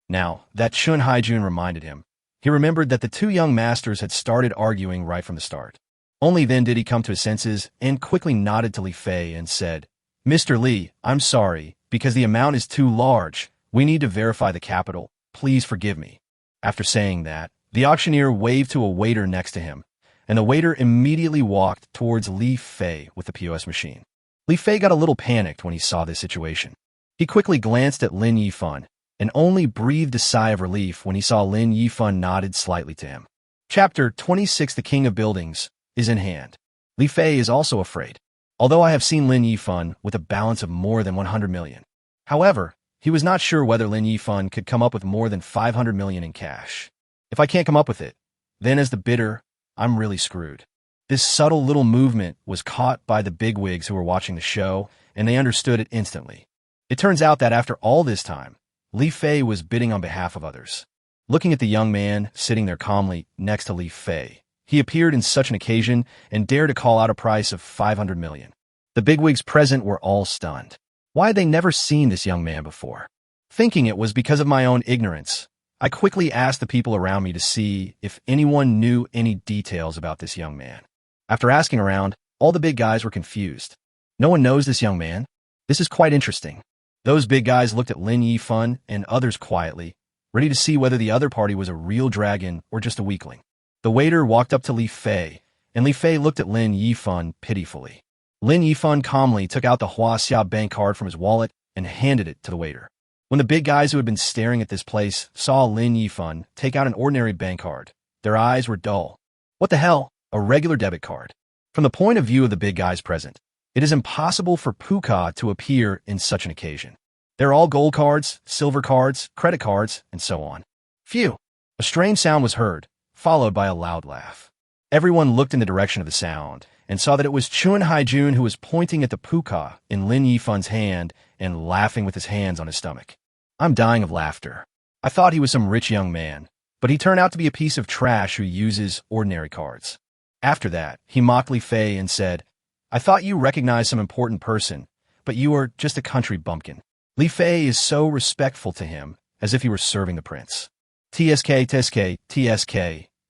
Now, that Chun Haijun reminded him. He remembered that the two young masters had started arguing right from the start. Only then did he come to his senses and quickly nodded to Li Fei and said, "Mr. Li, I'm sorry, because the amount is too large. We need to verify the capital. Please forgive me." After saying that, the auctioneer waved to a waiter next to him, and the waiter immediately walked towards Li Fei with the POS machine. Li Fei got a little panicked when he saw this situation. He quickly glanced at Lin Yifan and only breathed a sigh of relief when he saw Lin Yifan nodded slightly to him. Chapter 26 The King of Buildings is in hand. Li Fei is also afraid, although I have seen Lin Yifan with a balance of more than 100 million. However, he was not sure whether Lin Yifan could come up with more than 500 million in cash. If I can't come up with it, then as the bidder, I'm really screwed. This subtle little movement was caught by the bigwigs who were watching the show, and they understood it instantly. It turns out that after all this time, Li Fei was bidding on behalf of others. Looking at the young man sitting there calmly next to Li Fei, he appeared in such an occasion and dared to call out a price of 500 million. The bigwigs present were all stunned. Why had they never seen this young man before? Thinking it was because of my own ignorance, I quickly asked the people around me to see if anyone knew any details about this young man. After asking around, all the big guys were confused. No one knows this young man? This is quite interesting. Those big guys looked at Lin Yifan and others quietly, ready to see whether the other party was a real dragon or just a weakling. The waiter walked up to Li Fei, and Li Fei looked at Lin Yifan pitifully. Lin Yifan calmly took out the Huaxia bank card from his wallet and handed it to the waiter. When the big guys who had been staring at this place saw Lin Yifan take out an ordinary bank card, their eyes were dull. What the hell? A regular debit card. From the point of view of the big guys present, it is impossible for Puka to appear in such an occasion. They're all gold cards, silver cards, credit cards, and so on. Phew! A strange sound was heard, followed by a loud laugh. Everyone looked in the direction of the sound and saw that it was Chun Haijun who was pointing at the Puka in Lin Yifan's hand and laughing with his hands on his stomach. I'm dying of laughter. I thought he was some rich young man, but he turned out to be a piece of trash who uses ordinary cards. After that, he mocked Li Fei and said, "I thought you recognized some important person, but you are just a country bumpkin." Li Fei is so respectful to him, as if he were serving the prince. TSK,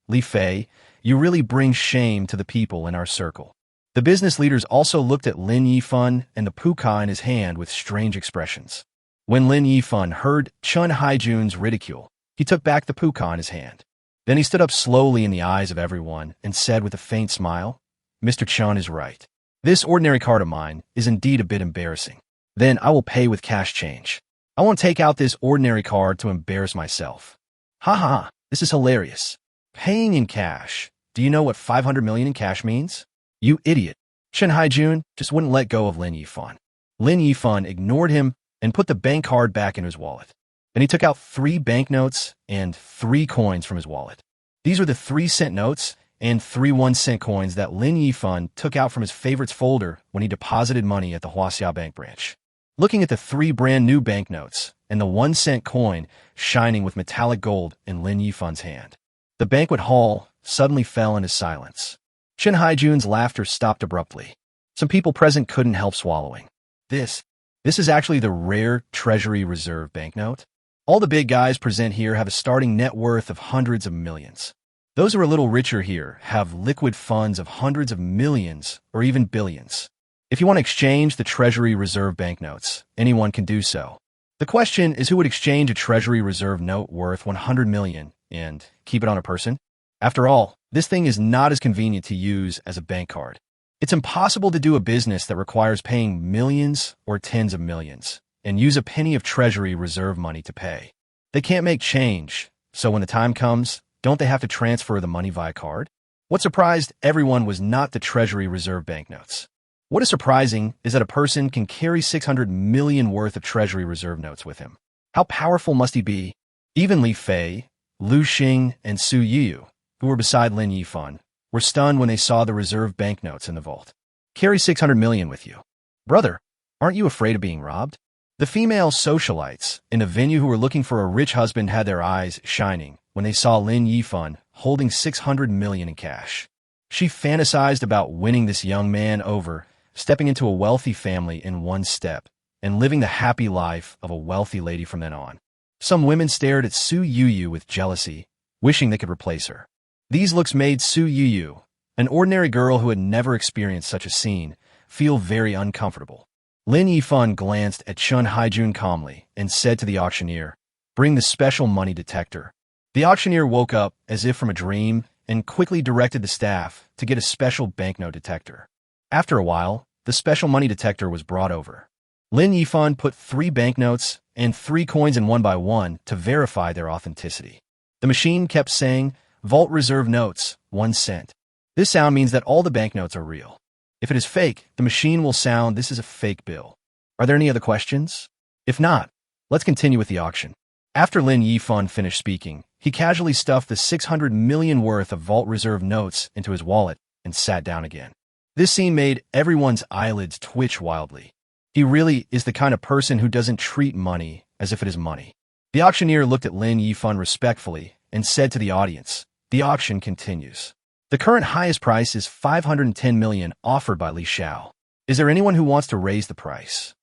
Li Fei, you really bring shame to the people in our circle. The business leaders also looked at Lin Yifan and the Puka in his hand with strange expressions. When Lin Yifan heard Chun Haijun's ridicule, he took back the Puka in his hand. Then he stood up slowly in the eyes of everyone and said with a faint smile, "Mr. Chun is right. This ordinary card of mine is indeed a bit embarrassing. Then I will pay with cash change. I won't take out this ordinary card to embarrass myself." Ha ha, this is hilarious. Paying in cash. Do you know what 500 million in cash means? You idiot. Chun Haijun just wouldn't let go of Lin Yifan. Lin Yifan ignored him and put the bank card back in his wallet. Then he took out 3 banknotes and 3 coins from his wallet. These were the 3-cent notes and 3 1-cent coins that Lin Yifan took out from his favorites folder when he deposited money at the Huaxia Bank branch. Looking at the 3 brand new banknotes and the 1-cent coin shining with metallic gold in Lin Yifan's hand, the banquet hall suddenly fell into silence. Chun Haijun's laughter stopped abruptly. Some people present couldn't help swallowing. This is actually the rare Treasury Reserve banknote. All the big guys present here have a starting net worth of hundreds of millions. Those who are a little richer here have liquid funds of hundreds of millions or even billions. If you want to exchange the Treasury Reserve banknotes, anyone can do so. The question is, who would exchange a Treasury Reserve note worth 100 million and keep it on a person? After all, this thing is not as convenient to use as a bank card. It's impossible to do a business that requires paying millions or tens of millions and use a penny of Treasury Reserve money to pay. They can't make change, so when the time comes, don't they have to transfer the money via card? What surprised everyone was not the Treasury Reserve banknotes. What is surprising is that a person can carry 600 million worth of Treasury Reserve notes with him. How powerful must he be? Even Li Fei, Lu Xing, and Su Yuyu, who were beside Lin Yifan, were stunned when they saw the reserve banknotes in the vault. Carry 600 million with you. Brother, aren't you afraid of being robbed? The female socialites in the venue who were looking for a rich husband had their eyes shining when they saw Lin Yifan holding 600 million in cash. She fantasized about winning this young man over, stepping into a wealthy family in one step, and living the happy life of a wealthy lady from then on. Some women stared at Su Yuyu with jealousy, wishing they could replace her. These looks made Su Yuyu, an ordinary girl who had never experienced such a scene, feel very uncomfortable. Lin Yifan glanced at Chun Haijun calmly and said to the auctioneer, "Bring the special money detector." The auctioneer woke up as if from a dream and quickly directed the staff to get a special banknote detector. After a while, the special money detector was brought over. Lin Yifan put 3 banknotes and 3 coins in one by one to verify their authenticity. The machine kept saying, "Vault reserve notes, 1 cent." This sound means that all the banknotes are real. If it is fake, the machine will sound, "This is a fake bill." Are there any other questions? If not, let's continue with the auction. After Lin Yifan finished speaking, he casually stuffed the 600 million worth of vault reserve notes into his wallet and sat down again. This scene made everyone's eyelids twitch wildly. He really is the kind of person who doesn't treat money as if it is money. The auctioneer looked at Lin Yifan respectfully and said to the audience, "The auction continues. The current highest price is 510 million offered by Li Xiao. Is there anyone who wants to raise the price?"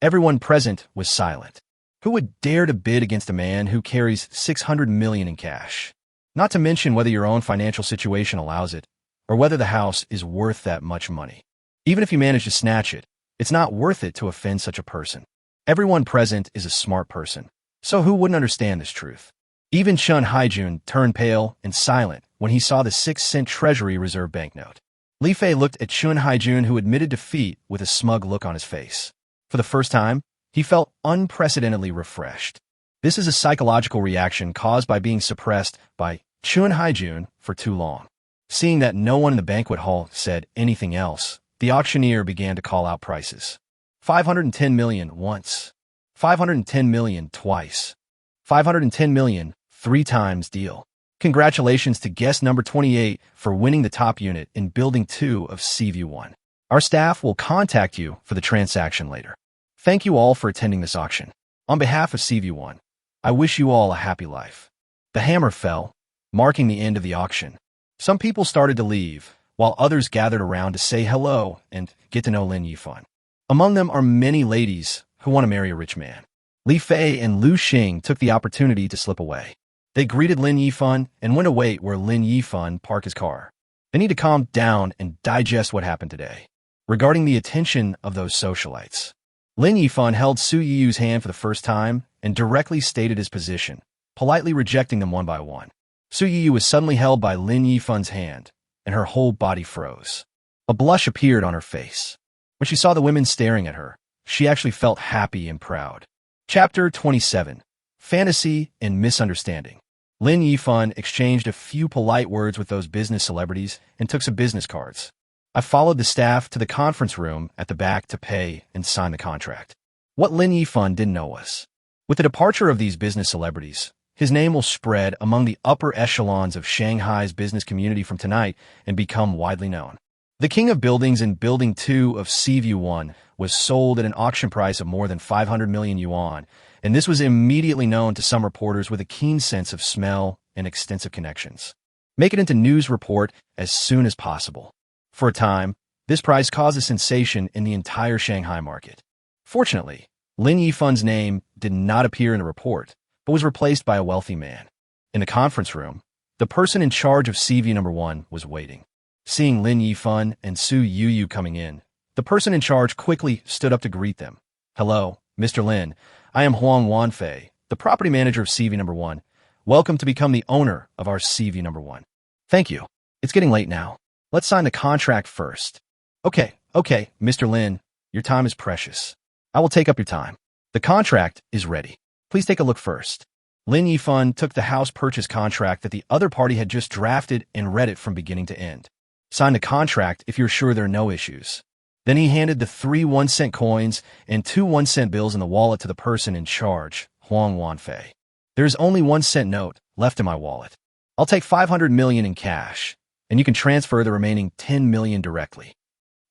Everyone present was silent. Who would dare to bid against a man who carries 600 million in cash? Not to mention whether your own financial situation allows it, or whether the house is worth that much money. Even if you manage to snatch it, it's not worth it to offend such a person. Everyone present is a smart person, so who wouldn't understand this truth? Even Chun Haijun turned pale and silent when he saw the 6-cent Treasury Reserve banknote. Li Fei looked at Chun Haijun, who admitted defeat, with a smug look on his face. For the first time, he felt unprecedentedly refreshed. This is a psychological reaction caused by being suppressed by Chun Haijun for too long. Seeing that no one in the banquet hall said anything else, the auctioneer began to call out prices. 510 million once. 510 million twice. 510 million 3 times deal. Congratulations to guest number 28 for winning the top unit in Building 2 of Seaview 1. Our staff will contact you for the transaction later. Thank you all for attending this auction. On behalf of Seaview 1, I wish you all a happy life. The hammer fell, marking the end of the auction. Some people started to leave, while others gathered around to say hello and get to know Lin Yifan. Among them are many ladies who want to marry a rich man. Li Fei and Lu Xing took the opportunity to slip away. They greeted Lin Yifan and went away where Lin Yifan parked his car. They need to calm down and digest what happened today. Regarding the attention of those socialites, Lin Yifan held Su Yiyu's hand for the first time and directly stated his position, politely rejecting them one by one. Su Yiyu was suddenly held by Lin Yifan's hand, and her whole body froze. A blush appeared on her face. When she saw the women staring at her, she actually felt happy and proud. Chapter 27. Fantasy and Misunderstanding. Lin Yifan exchanged a few polite words with those business celebrities and took some business cards. I followed the staff to the conference room at the back to pay and sign the contract. What Lin Yifan didn't know was, with the departure of these business celebrities, his name will spread among the upper echelons of Shanghai's business community from tonight and become widely known. The king of buildings in Building 2 of Seaview 1 was sold at an auction price of more than 500 million yuan, and this was immediately known to some reporters with a keen sense of smell and extensive connections. Make it into news report as soon as possible. For a time, this price caused a sensation in the entire Shanghai market. Fortunately, Lin Yifan's name did not appear in the report, but was replaced by a wealthy man. In the conference room, the person in charge of CV number 1 was waiting. Seeing Lin Yifan and Su Yuyu coming in, the person in charge quickly stood up to greet them. "Hello, Mr. Lin. I am Huang Wanfei, the property manager of CV number 1. Welcome to become the owner of our CV number 1. Thank you. It's getting late now. Let's sign the contract first." Okay, Mr. Lin, your time is precious. I will take up your time. The contract is ready. Please take a look first. Lin Yifan took the house purchase contract that the other party had just drafted and read it from beginning to end. Sign the contract if you're sure there are no issues. Then he handed the 3 1-cent coins and 2 1-cent bills in the wallet to the person in charge, Huang Wanfei. There's only 1 cent note left in my wallet. I'll take 500 million in cash, and you can transfer the remaining 10 million directly.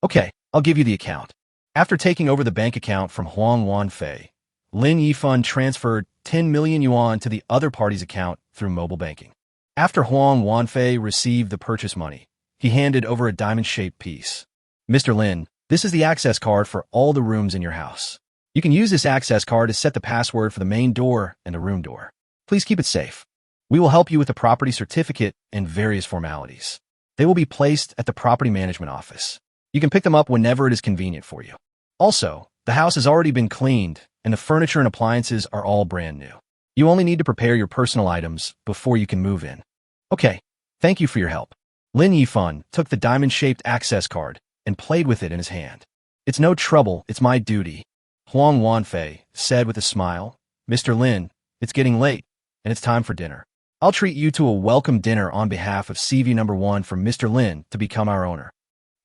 Okay, I'll give you the account. After taking over the bank account from Huang Wanfei, Lin Yifan transferred 10 million yuan to the other party's account through mobile banking. After Huang Wanfei received the purchase money, he handed over a diamond-shaped piece. Mr. Lin, this is the access card for all the rooms in your house. You can use this access card to set the password for the main door and the room door. Please keep it safe. We will help you with the property certificate and various formalities. They will be placed at the property management office. You can pick them up whenever it is convenient for you. Also, the house has already been cleaned, and the furniture and appliances are all brand new. You only need to prepare your personal items before you can move in. Okay, thank you for your help. Lin Yifan took the diamond-shaped access card and played with it in his hand. It's no trouble, it's my duty, Huang Wanfei said with a smile. Mr. Lin, it's getting late, and it's time for dinner. I'll treat you to a welcome dinner on behalf of CV number 1 from Mr. Lin to become our owner.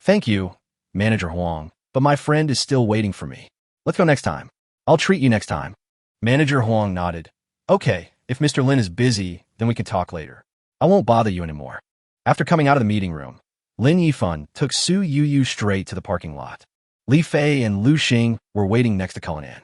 Thank you, Manager Huang, but my friend is still waiting for me. Let's go next time. I'll treat you next time. Manager Huang nodded. Okay, if Mr. Lin is busy, then we can talk later. I won't bother you anymore. After coming out of the meeting room, Lin Yifan took Su Yuyu straight to the parking lot. Li Fei and Lu Xing were waiting next to Cullinan.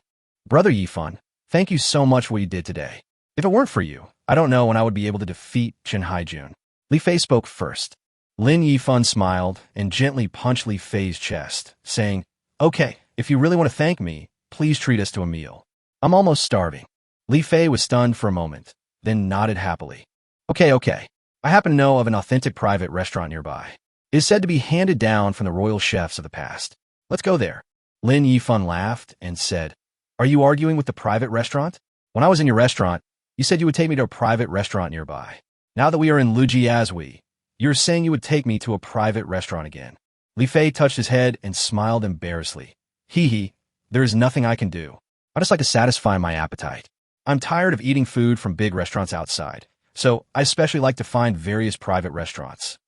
Brother Yifan, thank you so much for what you did today. If it weren't for you, I don't know when I would be able to defeat Chen Haijun. Li Fei spoke first. Lin Yifan smiled and gently punched Li Fei's chest, saying, Okay, if you really want to thank me, please treat us to a meal. I'm almost starving. Li Fei was stunned for a moment, then nodded happily. Okay. I happen to know of an authentic private restaurant nearby. It is said to be handed down from the royal chefs of the past. Let's go there. Lin Yifan laughed and said, Are you arguing with the private restaurant? When I was in your restaurant, you said you would take me to a private restaurant nearby. Now that we are in Lujiazui, you're saying you would take me to a private restaurant again. Li Fei touched his head and smiled embarrassedly. Hee, there is nothing I can do. I just like to satisfy my appetite. I'm tired of eating food from big restaurants outside, so I especially like to find various private restaurants.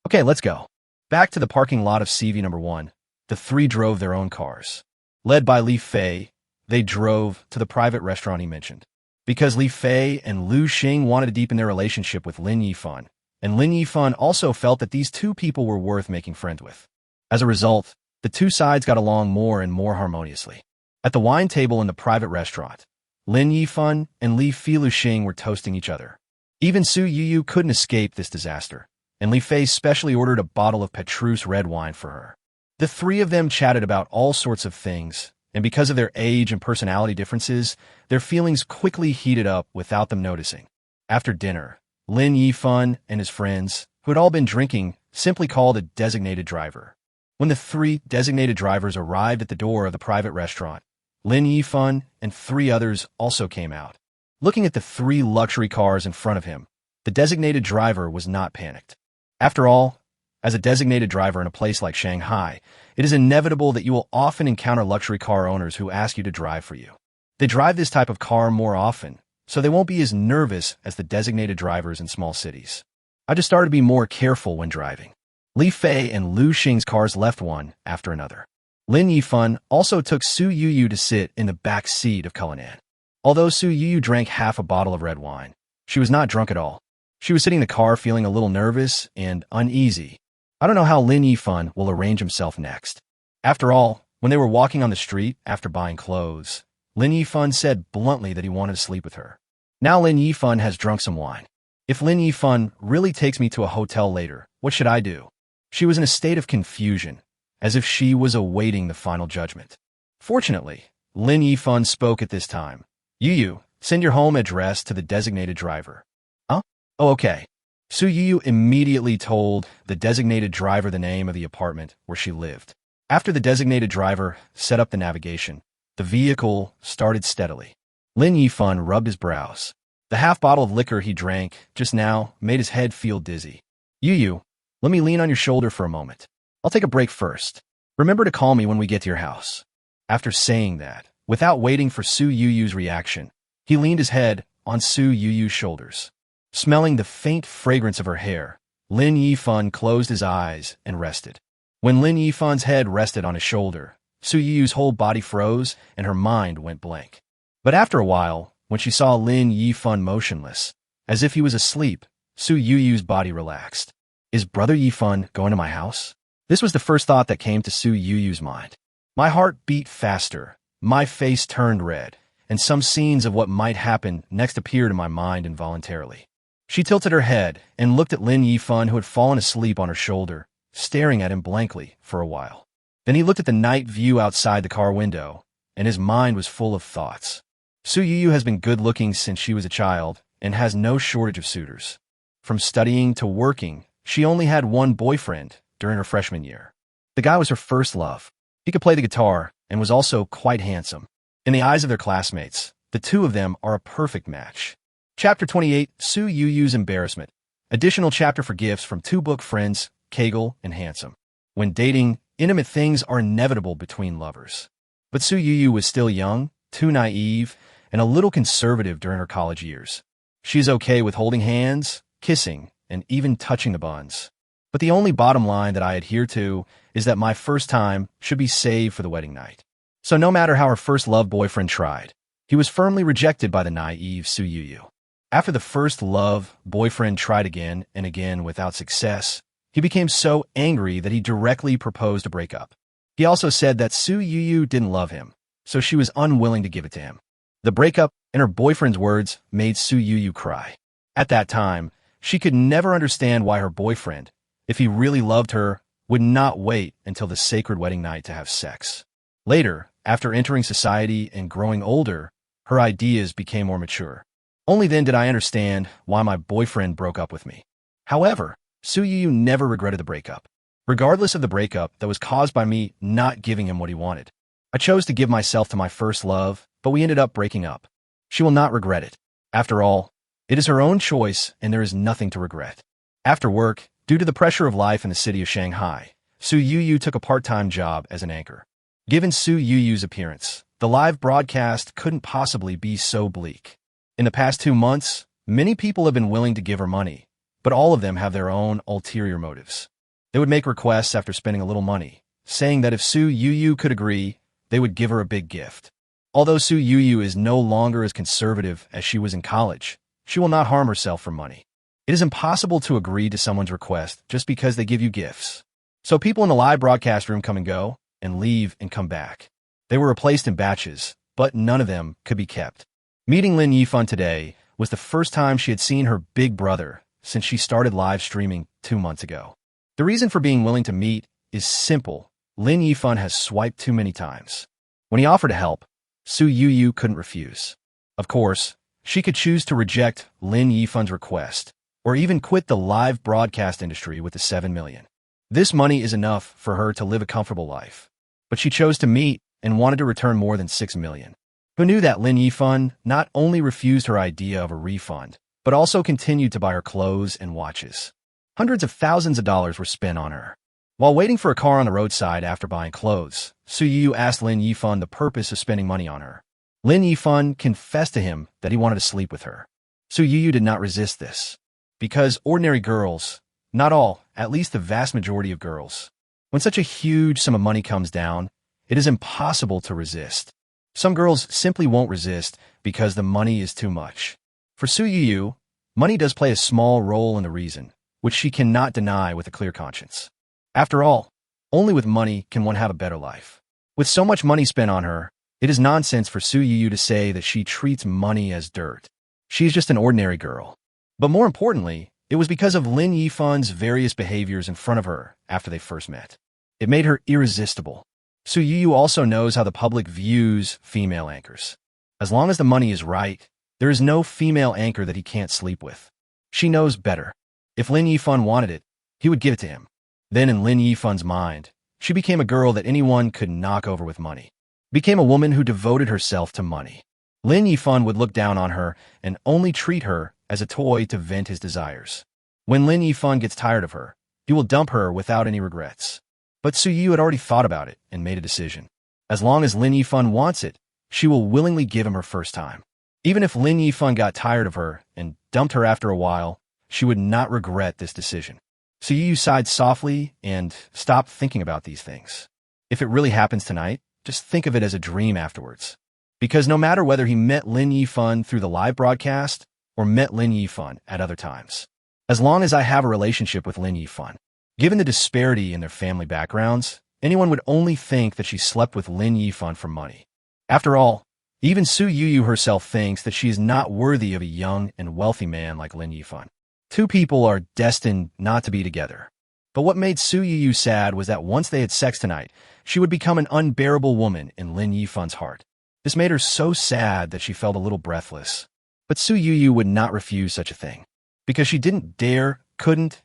Okay, let's go. Back to the parking lot of CV number 1, the three drove their own cars. Led by Li Fei, they drove to the private restaurant he mentioned. Because Li Fei and Lu Xing wanted to deepen their relationship with Lin Yifan, and Lin Yifan also felt that these two people were worth making friends with. As a result, the two sides got along more and more harmoniously. At the wine table in the private restaurant, Lin Yifan and Li Filuxing were toasting each other. Even Su Yuyu couldn't escape this disaster, and Li Fei specially ordered a bottle of Petrus red wine for her. The three of them chatted about all sorts of things, and because of their age and personality differences, their feelings quickly heated up without them noticing. After dinner, Lin Yifan and his friends, who had all been drinking, simply called a designated driver. When the three designated drivers arrived at the door of the private restaurant, Lin Yifan and 3 others also came out. Looking at the 3 luxury cars in front of him, the designated driver was not panicked. After all, as a designated driver in a place like Shanghai, it is inevitable that you will often encounter luxury car owners who ask you to drive for you. They drive this type of car more often, so they won't be as nervous as the designated drivers in small cities. I just started to be more careful when driving. Li Fei and Lu Xing's cars left one after another. Lin Yifan also took Su Yuyu to sit in the back seat of Cullinan. Although Su Yuyu drank half a bottle of red wine, she was not drunk at all. She was sitting in the car feeling a little nervous and uneasy. I don't know how Lin Yifan will arrange himself next. After all, when they were walking on the street after buying clothes, Lin Yifan said bluntly that he wanted to sleep with her. Now Lin Yifan has drunk some wine. If Lin Yifan really takes me to a hotel later, what should I do? She was in a state of confusion, as if she was awaiting the final judgment. Fortunately, Lin Yifan spoke at this time. Yuyu, send your home address to the designated driver. Huh? Oh, okay. Su Yuyu immediately told the designated driver the name of the apartment where she lived. After the designated driver set up the navigation, the vehicle started steadily. Lin Yifan rubbed his brows. The half bottle of liquor he drank just now made his head feel dizzy. Yuyu, let me lean on your shoulder for a moment. I'll take a break first. Remember to call me when we get to your house. After saying that, without waiting for Su Yuyu's reaction, he leaned his head on Su Yuyu's shoulders. Smelling the faint fragrance of her hair, Lin Yifan closed his eyes and rested. When Lin Yifan's head rested on his shoulder, Su Yuyu's whole body froze and her mind went blank. But after a while, When she saw Lin Yifan motionless, as if he was asleep, Su Yuyu's body relaxed. Is Brother Yifan going to my house? This was the first thought that came to Su Yuyu's mind. My heart beat faster, my face turned red, and some scenes of what might happen next appeared in my mind involuntarily. She tilted her head and looked at Lin Yifan, who had fallen asleep on her shoulder, staring at him blankly for a while. Then he looked at the night view outside the car window, and his mind was full of thoughts. Su Yuyu has been good-looking since she was a child and has no shortage of suitors. From studying to working, she only had one boyfriend during her freshman year. The guy was her first love. He could play the guitar and was also quite handsome. In the eyes of their classmates, the two of them are a perfect match. Chapter 28, Su Yuyu's Embarrassment. Additional chapter for gifts from two book friends, Kegel and Handsome. When dating, intimate things are inevitable between lovers. But Su Yuyu was still young, too naive, and a little conservative during her college years. She's okay with holding hands, kissing, and even touching the buns. But the only bottom line that I adhere to is that my first time should be saved for the wedding night. So no matter how her first love boyfriend tried, he was firmly rejected by the naive Su Yuyu. After the first love boyfriend tried again and again without success, he became so angry that he directly proposed a breakup. He also said that Su Yuyu didn't love him, so she was unwilling to give it to him. The breakup, in her boyfriend's words, made Su Yuyu cry. At that time, she could never understand why her boyfriend, if he really loved her, would not wait until the sacred wedding night to have sex. Later, after entering society and growing older, her ideas became more mature. Only then did I understand why my boyfriend broke up with me. However, Su Yuyu never regretted the breakup. Regardless of the breakup that was caused by me not giving him what he wanted. I chose to give myself to my first love, but we ended up breaking up. She will not regret it. After all, it is her own choice and there is nothing to regret. After work, due to the pressure of life in the city of Shanghai, Su Yuyu took a part-time job as an anchor. Given Su Yuyu's appearance, the live broadcast couldn't possibly be so bleak. In the past 2 months, many people have been willing to give her money, but all of them have their own ulterior motives. They would make requests after spending a little money, saying that if Su Yuyu could agree, they would give her a big gift. Although Su Yuyu is no longer as conservative as she was in college, she will not harm herself for money. It is impossible to agree to someone's request just because they give you gifts. So people in the live broadcast room come and go, and leave and come back. They were replaced in batches, but none of them could be kept. Meeting Lin Yifan today was the first time she had seen her big brother since she started live streaming 2 months ago. The reason for being willing to meet is simple. Lin Yifan has swiped too many times. When he offered to help, Su Yuyu couldn't refuse. Of course, she could choose to reject Lin Yifan's request, or even quit the live broadcast industry with the 7 million. This money is enough for her to live a comfortable life. But she chose to meet and wanted to return more than 6 million. Who knew that Lin Yifan not only refused her idea of a refund, but also continued to buy her clothes and watches. Hundreds of thousands of dollars were spent on her. While waiting for a car on the roadside after buying clothes, Su Yuyu asked Lin Yifan the purpose of spending money on her. Lin Yifan confessed to him that he wanted to sleep with her. Su Yuyu did not resist this. Because ordinary girls, not all, at least the vast majority of girls, when such a huge sum of money comes down, it is impossible to resist. Some girls simply won't resist because the money is too much. For Su Yuyu, money does play a small role in the reason, which she cannot deny with a clear conscience. After all, only with money can one have a better life. With so much money spent on her, it is nonsense for Su Yuyu to say that she treats money as dirt. She is just an ordinary girl. But more importantly, it was because of Lin Yifan's various behaviors in front of her after they first met. It made her irresistible. Su Yuyu also knows how the public views female anchors. As long as the money is right, there is no female anchor that he can't sleep with. She knows better. If Lin Yifan wanted it, he would give it to him. Then in Lin Yifan's mind, she became a girl that anyone could knock over with money. Became a woman who devoted herself to money. Lin Yifan would look down on her and only treat her as a toy to vent his desires. When Lin Yifan gets tired of her, he will dump her without any regrets. But Su Yuyu had already thought about it and made a decision. As long as Lin Yifan wants it, she will willingly give him her first time. Even if Lin Yifan got tired of her and dumped her after a while, she would not regret this decision. Su Yuyu sighed softly and stopped thinking about these things. If it really happens tonight, just think of it as a dream afterwards. Because no matter whether he met Lin Yifan through the live broadcast or met Lin Yifan at other times, as long as I have a relationship with Lin Yifan, given the disparity in their family backgrounds, anyone would only think that she slept with Lin Yifan for money. After all, even Su Yuyu herself thinks that she is not worthy of a young and wealthy man like Lin Yifan. Two people are destined not to be together. But what made Su Yuyu sad was that once they had sex tonight, she would become an unbearable woman in Lin Yifan's heart. This made her so sad that she felt a little breathless. But Su Yuyu would not refuse such a thing, because she didn't dare, couldn't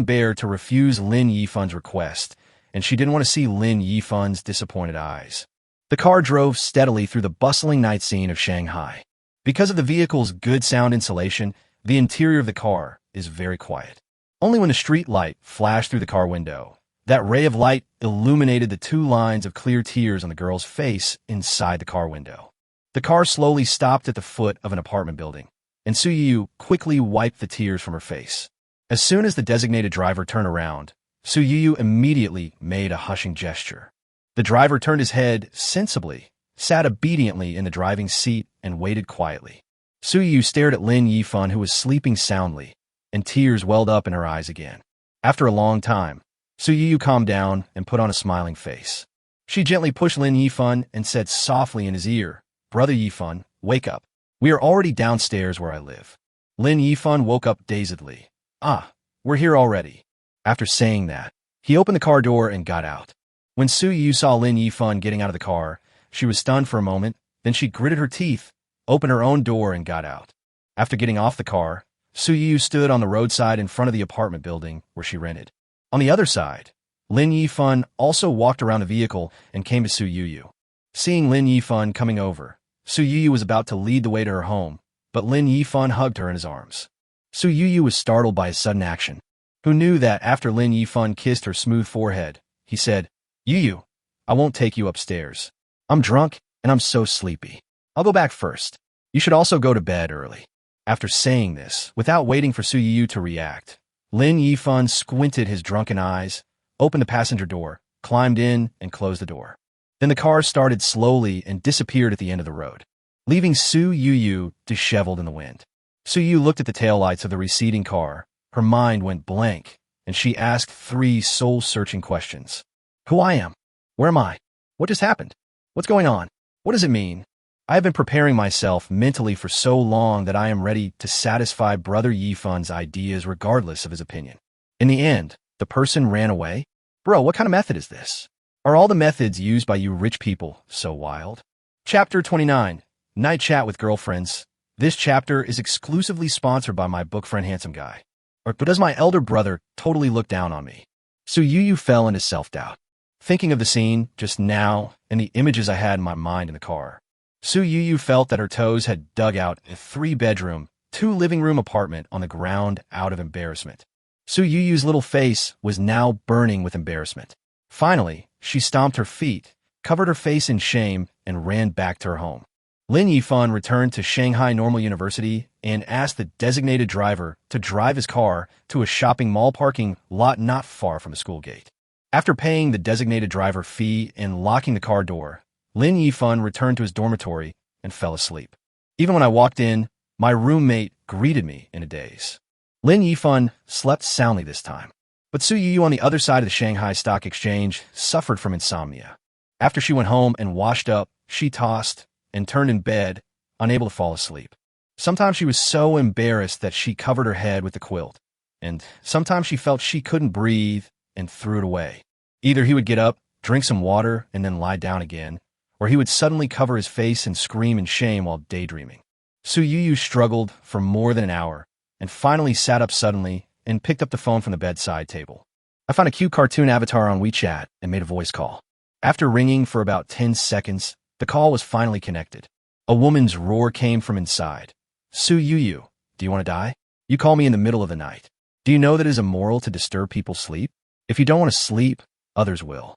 bear to refuse Lin Yifan's request, and she didn't want to see Lin Yifan's disappointed eyes. The car drove steadily through the bustling night scene of Shanghai. Because of the vehicle's good sound insulation, the interior of the car is very quiet. Only when a street light flashed through the car window, that ray of light illuminated the two lines of clear tears on the girl's face inside the car window. The car slowly stopped at the foot of an apartment building, and Su Yuyu quickly wiped the tears from her face. As soon as the designated driver turned around, Su Yuyu immediately made a hushing gesture. The driver turned his head sensibly, sat obediently in the driving seat, and waited quietly. Su Yuyu stared at Lin Yifan, who was sleeping soundly, and tears welled up in her eyes again. After a long time, Su Yuyu calmed down and put on a smiling face. She gently pushed Lin Yifan and said softly in his ear, "Brother Yifan, wake up. We are already downstairs where I live." Lin Yifan woke up dazedly. "Ah, we're here already." After saying that, he opened the car door and got out. When Su Yuyu saw Lin Yifan getting out of the car, she was stunned for a moment, then she gritted her teeth, opened her own door, and got out. After getting off the car, Su Yuyu stood on the roadside in front of the apartment building where she rented. On the other side, Lin Yifan also walked around the vehicle and came to Su Yuyu. Seeing Lin Yifan coming over, Su Yuyu was about to lead the way to her home, but Lin Yifan hugged her in his arms. Su Yuyu was startled by his sudden action. Who knew that after Lin Yifan kissed her smooth forehead, he said, "Yuyu, I won't take you upstairs. I'm drunk and I'm so sleepy. I'll go back first. You should also go to bed early." After saying this, without waiting for Su Yuyu to react, Lin Yifan squinted his drunken eyes, opened the passenger door, climbed in, and closed the door. Then the car started slowly and disappeared at the end of the road, leaving Su Yuyu disheveled in the wind. Su Yuyu looked at the taillights of the receding car. Her mind went blank, and she asked three soul-searching questions. Who I am? Where am I? What just happened? What's going on? What does it mean? I have been preparing myself mentally for so long that I am ready to satisfy Brother Yifan's ideas regardless of his opinion. In the end, the person ran away? Bro, what kind of method is this? Are all the methods used by you rich people so wild? Chapter 29, Night Chat with Girlfriends. This chapter is exclusively sponsored by my book friend Handsome Guy. But does my elder brother totally look down on me? So Yuyu fell into self-doubt, thinking of the scene just now and the images I had in my mind in the car. Su Yuyu felt that her toes had dug out a 3-bedroom, 2-living-room apartment on the ground out of embarrassment. Su Yuyu's little face was now burning with embarrassment. Finally, she stomped her feet, covered her face in shame, and ran back to her home. Lin Yifan returned to Shanghai Normal University and asked the designated driver to drive his car to a shopping mall parking lot not far from the school gate. After paying the designated driver fee and locking the car door, Lin Yifan returned to his dormitory and fell asleep. Even when I walked in, my roommate greeted me in a daze. Lin Yifan slept soundly this time, but Su Yuyu on the other side of the Shanghai Stock Exchange suffered from insomnia. After she went home and washed up, she tossed and turned in bed, unable to fall asleep. Sometimes she was so embarrassed that she covered her head with the quilt, and sometimes she felt she couldn't breathe and threw it away. Either he would get up, drink some water, and then lie down again, or he would suddenly cover his face and scream in shame while daydreaming. Su Yuyu struggled for more than an hour, and finally sat up suddenly and picked up the phone from the bedside table. I found a cute cartoon avatar on WeChat and made a voice call. After ringing for about 10 seconds, the call was finally connected. A woman's roar came from inside. Su Yuyu, do you want to die? You call me in the middle of the night. Do you know that it is immoral to disturb people's sleep? If you don't want to sleep, others will.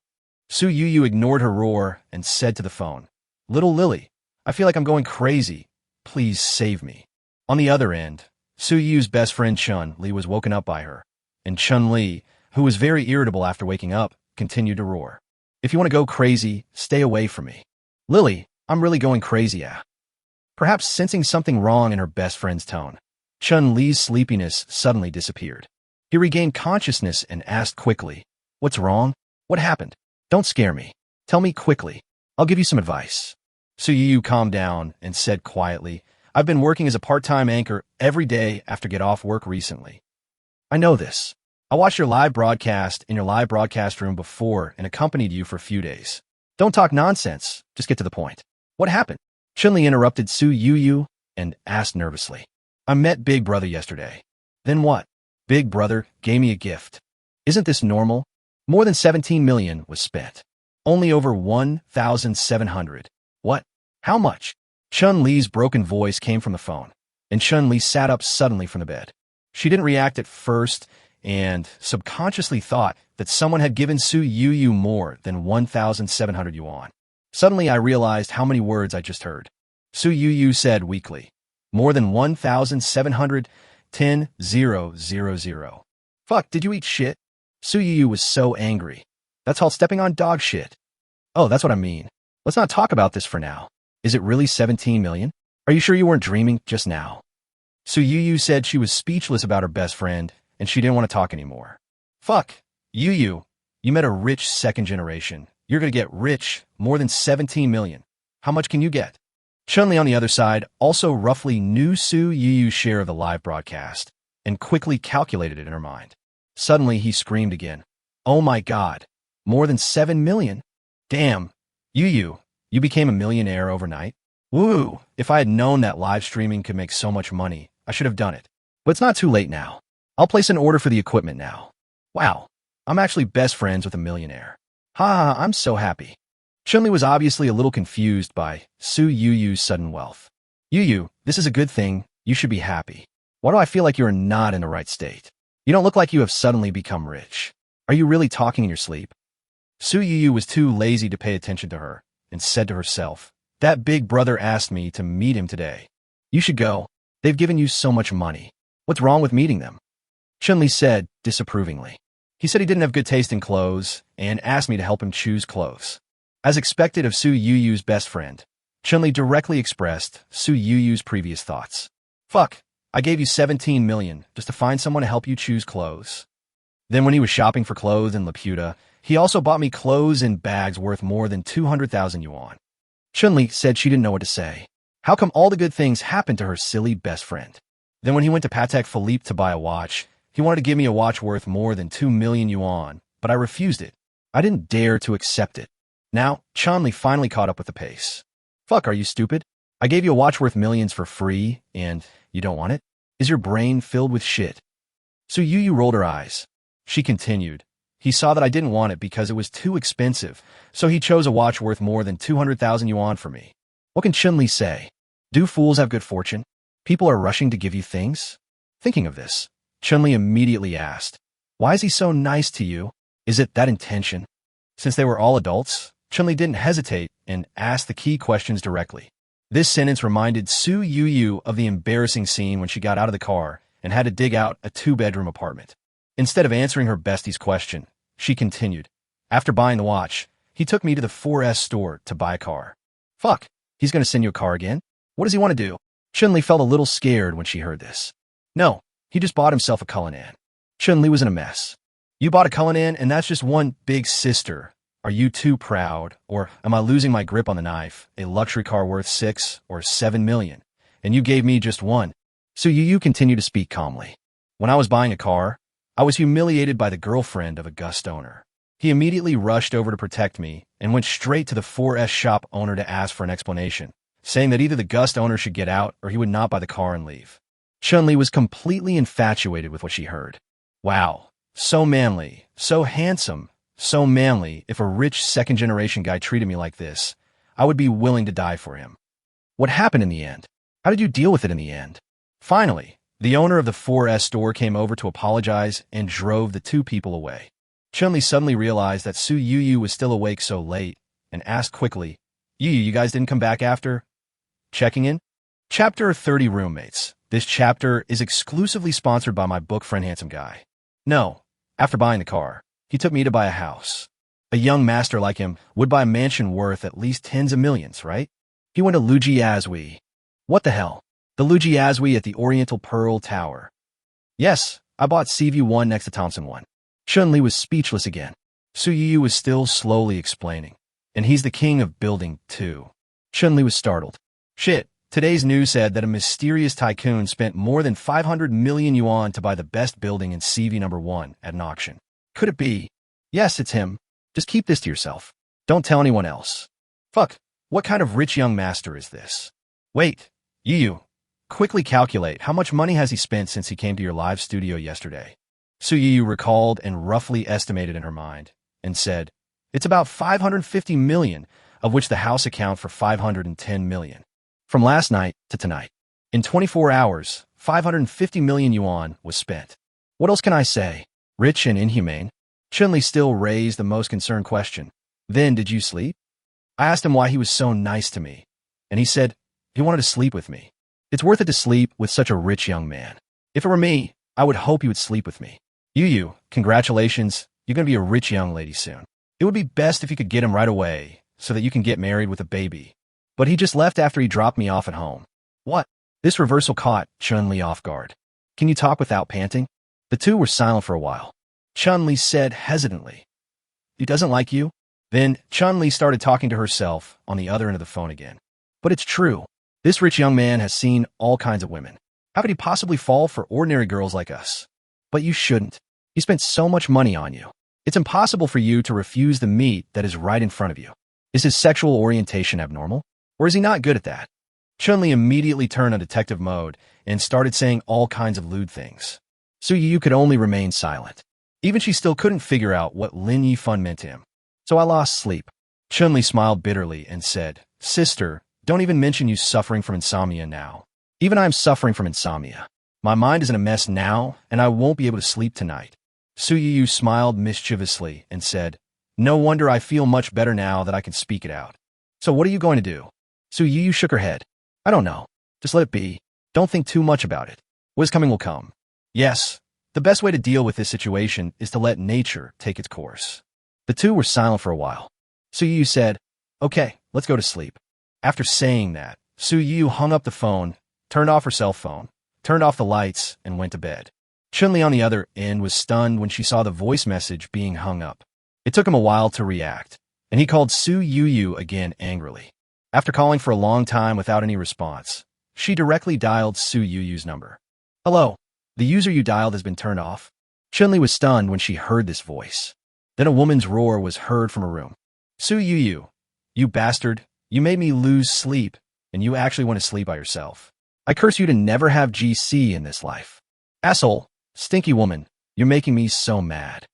Su Yuyu ignored her roar and said to the phone, "Little Lily, I feel like I'm going crazy. Please save me." On the other end, Su Yuyu's best friend Chun Li was woken up by her, and Chun Li, who was very irritable after waking up, continued to roar. "If you want to go crazy, stay away from me." "Lily, I'm really going crazy, yeah. Perhaps sensing something wrong in her best friend's tone, Chun Li's sleepiness suddenly disappeared. He regained consciousness and asked quickly, "What's wrong? What happened? Don't scare me. Tell me quickly. I'll give you some advice." Yuyu calmed down and said quietly, "I've been working as a part-time anchor every day after get off work recently. I know this. I watched your live broadcast in your live broadcast room before and accompanied you for a few days. Don't talk nonsense. Just get to the point. What happened?" Chun-Li interrupted Yuyu and asked nervously, "I met Big Brother yesterday." "Then what?" "Big Brother gave me a gift." "Isn't this normal?" "More than 17 million was spent. Only over 1,700. "What? How much?" Chun-Li's broken voice came from the phone, and Chun-Li sat up suddenly from the bed. She didn't react at first and subconsciously thought that someone had given Yuyu more than 1,700 yuan. Suddenly I realized how many words I just heard. Yuyu said weakly, "More than 1,710,000. Fuck, did you eat shit?" Yuyu was so angry. "That's called stepping on dog shit." "Oh, that's what I mean. Let's not talk about this for now. Is it really 17 million? Are you sure you weren't dreaming just now?" Yuyu said she was speechless about her best friend, and she didn't want to talk anymore. "Fuck, Yuyu, you met a rich second generation. You're gonna get rich, more than 17 million. How much can you get?" Chun-Li on the other side also roughly knew Yuyu's share of the live broadcast, and quickly calculated it in her mind. Suddenly he screamed again, "Oh my god, more than 7 million? Damn, Yuyu, you became a millionaire overnight? Woo! If I had known that live streaming could make so much money, I should have done it. But it's not too late now. I'll place an order for the equipment now. Wow, I'm actually best friends with a millionaire. Ha ha, I'm so happy." Chun-Li was obviously a little confused by Yuyu's sudden wealth. "Yuyu, this is a good thing. You should be happy. Why do I feel like you are not in the right state? You don't look like you have suddenly become rich. Are you really talking in your sleep?" Yuyu was too lazy to pay attention to her and said to herself, "That Big Brother asked me to meet him today. You should go. They've given you so much money. What's wrong with meeting them?" Chun-Li said disapprovingly. "He said he didn't have good taste in clothes and asked me to help him choose clothes." As expected of Yuyu's best friend, Chun-Li directly expressed Yuyu's previous thoughts. "Fuck, I gave you 17 million just to find someone to help you choose clothes. Then when he was shopping for clothes in Laputa, he also bought me clothes in bags worth more than 200,000 yuan." Chun-Li said she didn't know what to say. How come all the good things happened to her silly best friend? Then when he went to Patek Philippe to buy a watch, he wanted to give me a watch worth more than 2 million yuan, but I refused it. I didn't dare to accept it. Now, Chun-Li finally caught up with the pace. "Fuck, are you stupid? I gave you a watch worth millions for free, and you don't want it? Is your brain filled with shit?" Yuyu rolled her eyes. She continued, "He saw that I didn't want it because it was too expensive, so he chose a watch worth more than 200,000 yuan for me. What can Chun-Li say? Do fools have good fortune? People are rushing to give you things?" Thinking of this, Chun-Li immediately asked, "Why is he so nice to you? Is it that intention?" Since they were all adults, Chun-Li didn't hesitate and asked the key questions directly. This sentence reminded Yuyu of the embarrassing scene when she got out of the car and had to dig out a 2-bedroom apartment. Instead of answering her bestie's question, she continued, "After buying the watch, he took me to the 4S store to buy a car." "Fuck, he's gonna send you a car again? What does he want to do?" Chun-Li felt a little scared when she heard this. "No, he just bought himself a Cullinan." Chun-Li was in a mess. "You bought a Cullinan and that's just one big sister. Are you too proud, or am I losing my grip on the knife, a luxury car worth 6 or 7 million, and you gave me just one?" Yuyu continued to speak calmly. "When I was buying a car, I was humiliated by the girlfriend of a Gust owner. He immediately rushed over to protect me and went straight to the 4S shop owner to ask for an explanation, saying that either the Gust owner should get out or he would not buy the car and leave." Chun-Li was completely infatuated with what she heard. Wow, so manly, so handsome, so manly. If a rich second-generation guy treated me like this, I would be willing to die for him. What happened in the end? How did you deal with it in the end? Finally, the owner of the 4S store came over to apologize and drove the two people away. Chun-Li suddenly realized that Yuyu was still awake so late and asked quickly, "Yuyu, you guys didn't come back after checking in?" Chapter 30 Roommates. This chapter is exclusively sponsored by my book friend Handsome Guy. No, after buying the car, he took me to buy a house. A young master like him would buy a mansion worth at least tens of millions, right? He went to Lujiazui. What the hell? The Lujiazui at the Oriental Pearl Tower. Yes, I bought Seaview 1 next to Thompson 1. Chun-Li was speechless again. Yuyu was still slowly explaining. And he's the king of building, too. Chun-Li was startled. Shit, today's news said that a mysterious tycoon spent more than 500 million yuan to buy the best building in CV number 1 at an auction. Could it be? Yes, it's him. Just keep this to yourself. Don't tell anyone else. Fuck, what kind of rich young master is this? Wait, Yuyu. Quickly calculate how much money has he spent since he came to your live studio yesterday. Yuyu recalled and roughly estimated in her mind, and said, it's about 550 million, of which the house account for 510 million. From last night to tonight. In 24 hours, 550 million yuan was spent. What else can I say? Rich and inhumane? Chun-Li still raised the most concerned question. Then did you sleep? I asked him why he was so nice to me, and he said he wanted to sleep with me. It's worth it to sleep with such a rich young man. If it were me, I would hope he would sleep with me. Yuyu, congratulations, you're going to be a rich young lady soon. It would be best if you could get him right away, so that you can get married with a baby. But he just left after he dropped me off at home. What? This reversal caught Chun-Li off guard. Can you talk without panting? The two were silent for a while. Chun-Li said hesitantly, he doesn't like you? Then Chun-Li started talking to herself on the other end of the phone again. But it's true. This rich young man has seen all kinds of women. How could he possibly fall for ordinary girls like us? But you shouldn't. He spent so much money on you. It's impossible for you to refuse the meat that is right in front of you. Is his sexual orientation abnormal? Or is he not good at that? Chun-Li immediately turned on detective mode and started saying all kinds of lewd things. Yuyu could only remain silent. Even she still couldn't figure out what Lin Yifan meant to him. So I lost sleep. Chun-Li smiled bitterly and said, Sister, don't even mention you suffering from insomnia now. Even I am suffering from insomnia. My mind is in a mess now, and I won't be able to sleep tonight. Yuyu smiled mischievously and said, no wonder I feel much better now that I can speak it out. So what are you going to do? Yuyu shook her head. I don't know. Just let it be. Don't think too much about it. What is coming will come. Yes, the best way to deal with this situation is to let nature take its course. The two were silent for a while. Yuyu said, okay, let's go to sleep. After saying that, Yuyu hung up the phone, turned off her cell phone, turned off the lights, and went to bed. Chun-Li on the other end was stunned when she saw the voice message being hung up. It took him a while to react, and he called Yuyu again angrily. After calling for a long time without any response, she directly dialed Yuyu's number. Hello, the user you dialed has been turned off. Chun-Li was stunned when she heard this voice. Then a woman's roar was heard from a room. Yuyu, you bastard, you made me lose sleep, and you actually want to sleep by yourself. I curse you to never have GC in this life. Asshole, stinky woman, you're making me so mad.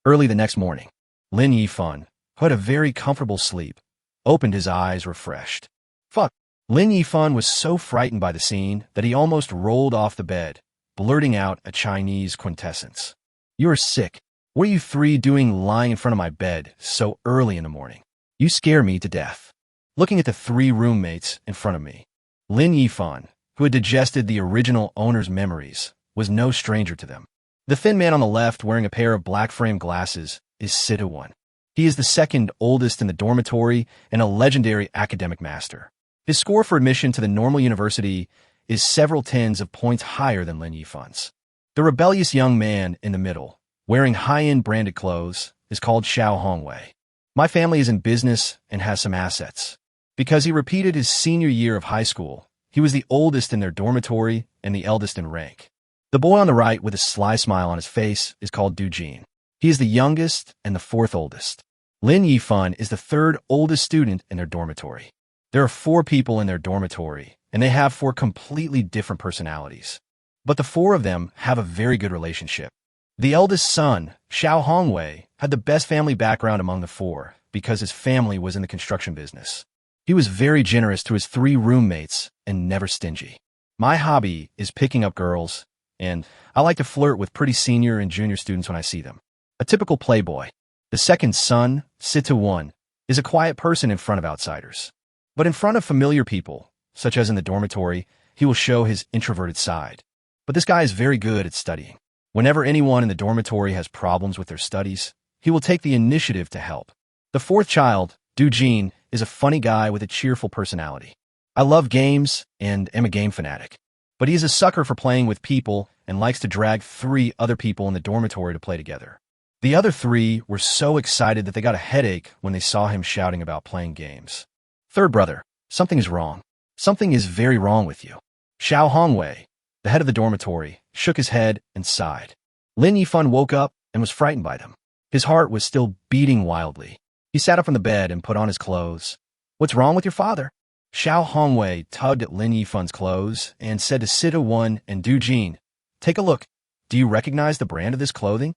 Early the next morning, Lin Yifan, who had a very comfortable sleep, opened his eyes refreshed. Fuck. Lin Yifan was so frightened by the scene that he almost rolled off the bed, blurting out a Chinese quintessence. You're sick. What are you three doing lying in front of my bed so early in the morning? You scare me to death. Looking at the three roommates in front of me, Lin Yifan, who had digested the original owner's memories, was no stranger to them. The thin man on the left wearing a pair of black-framed glasses is Situ-1. He is the second oldest in the dormitory and a legendary academic master. His score for admission to the normal university is several tens of points higher than Lin Yifan's. The rebellious young man in the middle, wearing high-end branded clothes, is called Xiao Hongwei. My family is in business and has some assets. Because he repeated his senior year of high school, he was the oldest in their dormitory and the eldest in rank. The boy on the right with a sly smile on his face is called Dujin. He is the youngest and the fourth oldest. Lin Yifan is the third oldest student in their dormitory. There are 4 people in their dormitory, and they have 4 completely different personalities. But the 4 of them have a very good relationship. The eldest son, Xiao Hongwei, had the best family background among the 4 because his family was in the construction business. He was very generous to his 3 roommates and never stingy. My hobby is picking up girls, and I like to flirt with pretty senior and junior students when I see them. A typical playboy. The second son, Situ-1, is a quiet person in front of outsiders. But in front of familiar people, such as in the dormitory, he will show his introverted side. But this guy is very good at studying. Whenever anyone in the dormitory has problems with their studies, he will take the initiative to help. The 4th child, Dujin, is a funny guy with a cheerful personality. I love games and am a game fanatic. But he's a sucker for playing with people and likes to drag 3 other people in the dormitory to play together. The other 3 were so excited that they got a headache when they saw him shouting about playing games. Third brother, something is wrong. Something is very wrong with you. Xiao Hongwei, the head of the dormitory, shook his head and sighed. Lin Yifan woke up and was frightened by them. His heart was still beating wildly. He sat up from the bed and put on his clothes. What's wrong with your father? Xiao Hongwei tugged at Lin Yifan's clothes and said to Situ-1 and Du-Jin, take a look. Do you recognize the brand of this clothing?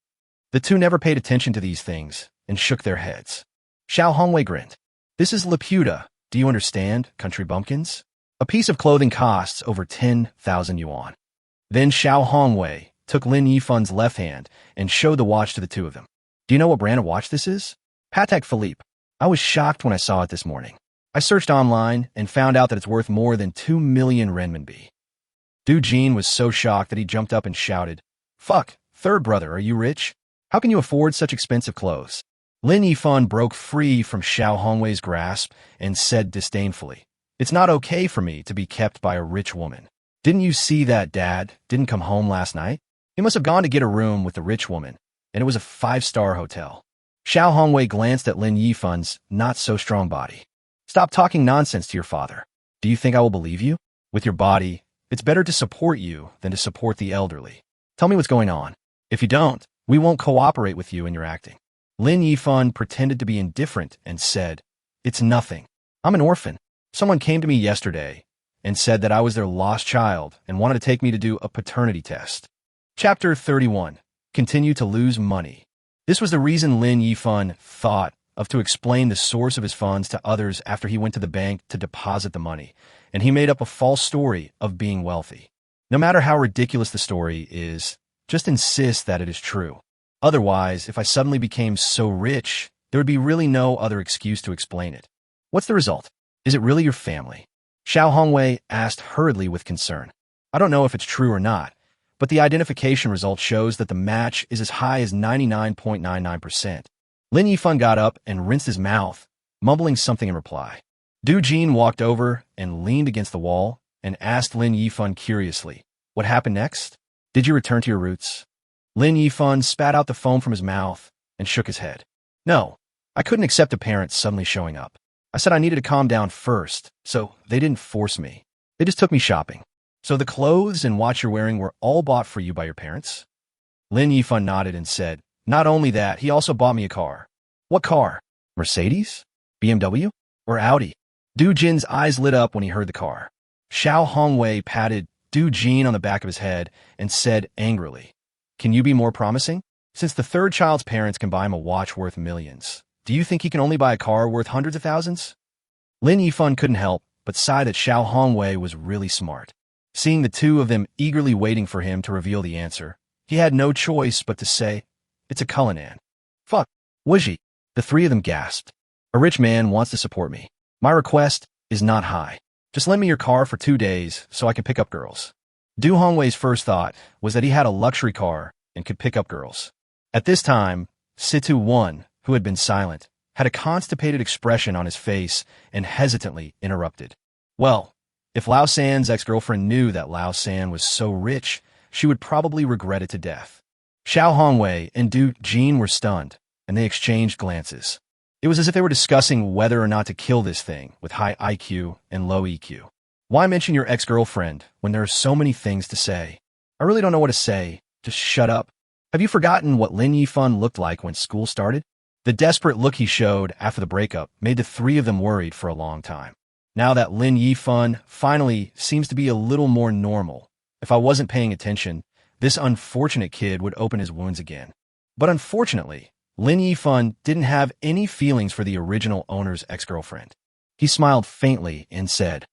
The 2 never paid attention to these things and shook their heads. Xiao Hongwei grinned. This is Laputa. Do you understand, country bumpkins? A piece of clothing costs over 10,000 yuan. Then Xiao Hongwei took Lin Yifan's left hand and showed the watch to the 2 of them. Do you know what brand of watch this is? Patek Philippe. I was shocked when I saw it this morning. I searched online and found out that it's worth more than 2 million renminbi. Du-Jin was so shocked that he jumped up and shouted, fuck, third brother, are you rich? How can you afford such expensive clothes? Lin Yifan broke free from Xiao Hongwei's grasp and said disdainfully, it's not okay for me to be kept by a rich woman. Didn't you see that Dad didn't come home last night? He must have gone to get a room with the rich woman, and it was a 5-star hotel. Xiao Hongwei glanced at Lin Yifan's not-so-strong body. Stop talking nonsense to your father. Do you think I will believe you? With your body, it's better to support you than to support the elderly. Tell me what's going on. If you don't, we won't cooperate with you in your acting. Lin Yifan pretended to be indifferent and said, it's nothing. I'm an orphan. Someone came to me yesterday and said that I was their lost child and wanted to take me to do a paternity test. Chapter 31. Continue to lose money. This was the reason Lin Yifan thought of to explain the source of his funds to others after he went to the bank to deposit the money, and he made up a false story of being wealthy. No matter how ridiculous the story is, just insist that it is true. Otherwise, if I suddenly became so rich, there would be really no other excuse to explain it. What's the result? Is it really your family? Xiao Hongwei asked hurriedly with concern. I don't know if it's true or not, but the identification result shows that the match is as high as 99.99%. Lin Yifan got up and rinsed his mouth, mumbling something in reply. Du-Jin walked over and leaned against the wall and asked Lin Yifan curiously, what happened next? Did you return to your roots? Lin Yifan spat out the foam from his mouth and shook his head. No, I couldn't accept a parent suddenly showing up. I said I needed to calm down first, so they didn't force me. They just took me shopping. So the clothes and watch you're wearing were all bought for you by your parents? Lin Yifan nodded and said, not only that, he also bought me a car. What car? Mercedes? BMW? Or Audi? Du-Jin's eyes lit up when he heard the car. Xiao Hongwei patted Du-Jin on the back of his head and said angrily, can you be more promising? Since the 3rd child's parents can buy him a watch worth millions, do you think he can only buy a car worth hundreds of thousands? Lin Yifan couldn't help but sigh that Xiao Hongwei was really smart. Seeing the 2 of them eagerly waiting for him to reveal the answer, he had no choice but to say, it's a Cullinan. Fuck, Wuji. The 3 of them gasped. A rich man wants to support me. My request is not high. Just lend me your car for 2 days so I can pick up girls. Du Hongwei's first thought was that he had a luxury car and could pick up girls. At this time, Situ-1, who had been silent, had a constipated expression on his face and hesitantly interrupted. Well, if Lao San's ex-girlfriend knew that Lao San was so rich, she would probably regret it to death. Xiao Hongwei and Du-Jin were stunned, and they exchanged glances. It was as if they were discussing whether or not to kill this thing with high IQ and low EQ. Why mention your ex-girlfriend when there are so many things to say? I really don't know what to say. Just shut up. Have you forgotten what Lin Yifan looked like when school started? The desperate look he showed after the breakup made the 3 of them worried for a long time. Now that Lin Yifan finally seems to be a little more normal, if I wasn't paying attention, this unfortunate kid would open his wounds again. But unfortunately, Lin Yifan didn't have any feelings for the original owner's ex-girlfriend. He smiled faintly and said,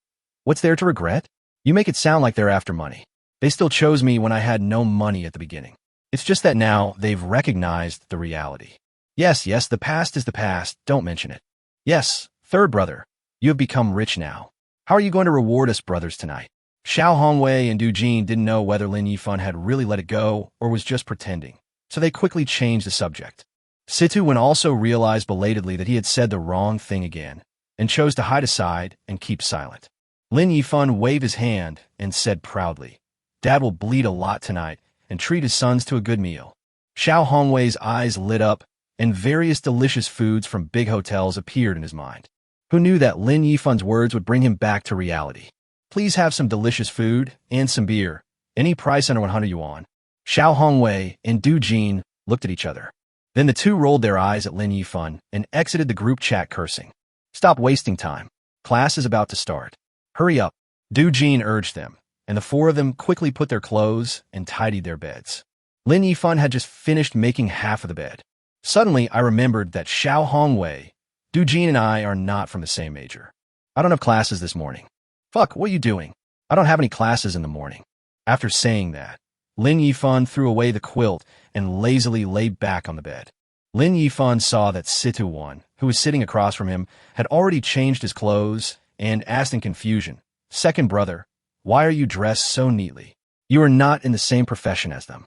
what's there to regret? You make it sound like they're after money. They still chose me when I had no money at the beginning. It's just that now they've recognized the reality. Yes, the past is the past. Don't mention it. Yes, third brother, you have become rich now. How are you going to reward us brothers tonight? Xiao Hongwei and Du-Jin didn't know whether Lin Yifan had really let it go or was just pretending, so they quickly changed the subject. Situ-1 also realized belatedly that he had said the wrong thing again, and chose to hide aside and keep silent. Lin Yifan waved his hand and said proudly, "Dad will bleed a lot tonight and treat his sons to a good meal." Xiao Hongwei's eyes lit up, and various delicious foods from big hotels appeared in his mind. Who knew that Lin Yifan's words would bring him back to reality? "Please have some delicious food and some beer. Any price under 100 yuan. Xiao Hongwei and Du Jin looked at each other. Then the two rolled their eyes at Lin Yifan and exited the group chat cursing. "Stop wasting time. Class is about to start. Hurry up," Du Jin urged them, and the four of them quickly put their clothes and tidied their beds. Lin Yifan had just finished making half of the bed. Suddenly, I remembered that Xiao Hongwei, Du Jin, and I are not from the same major. "I don't have classes this morning." "Fuck, what are you doing?" "I don't have any classes in the morning." After saying that, Lin Yifan threw away the quilt and lazily lay back on the bed. Lin Yifan saw that Situ-Wan, who was sitting across from him, had already changed his clothes and asked in confusion, "Second brother, why are you dressed so neatly? You are not in the same profession as them."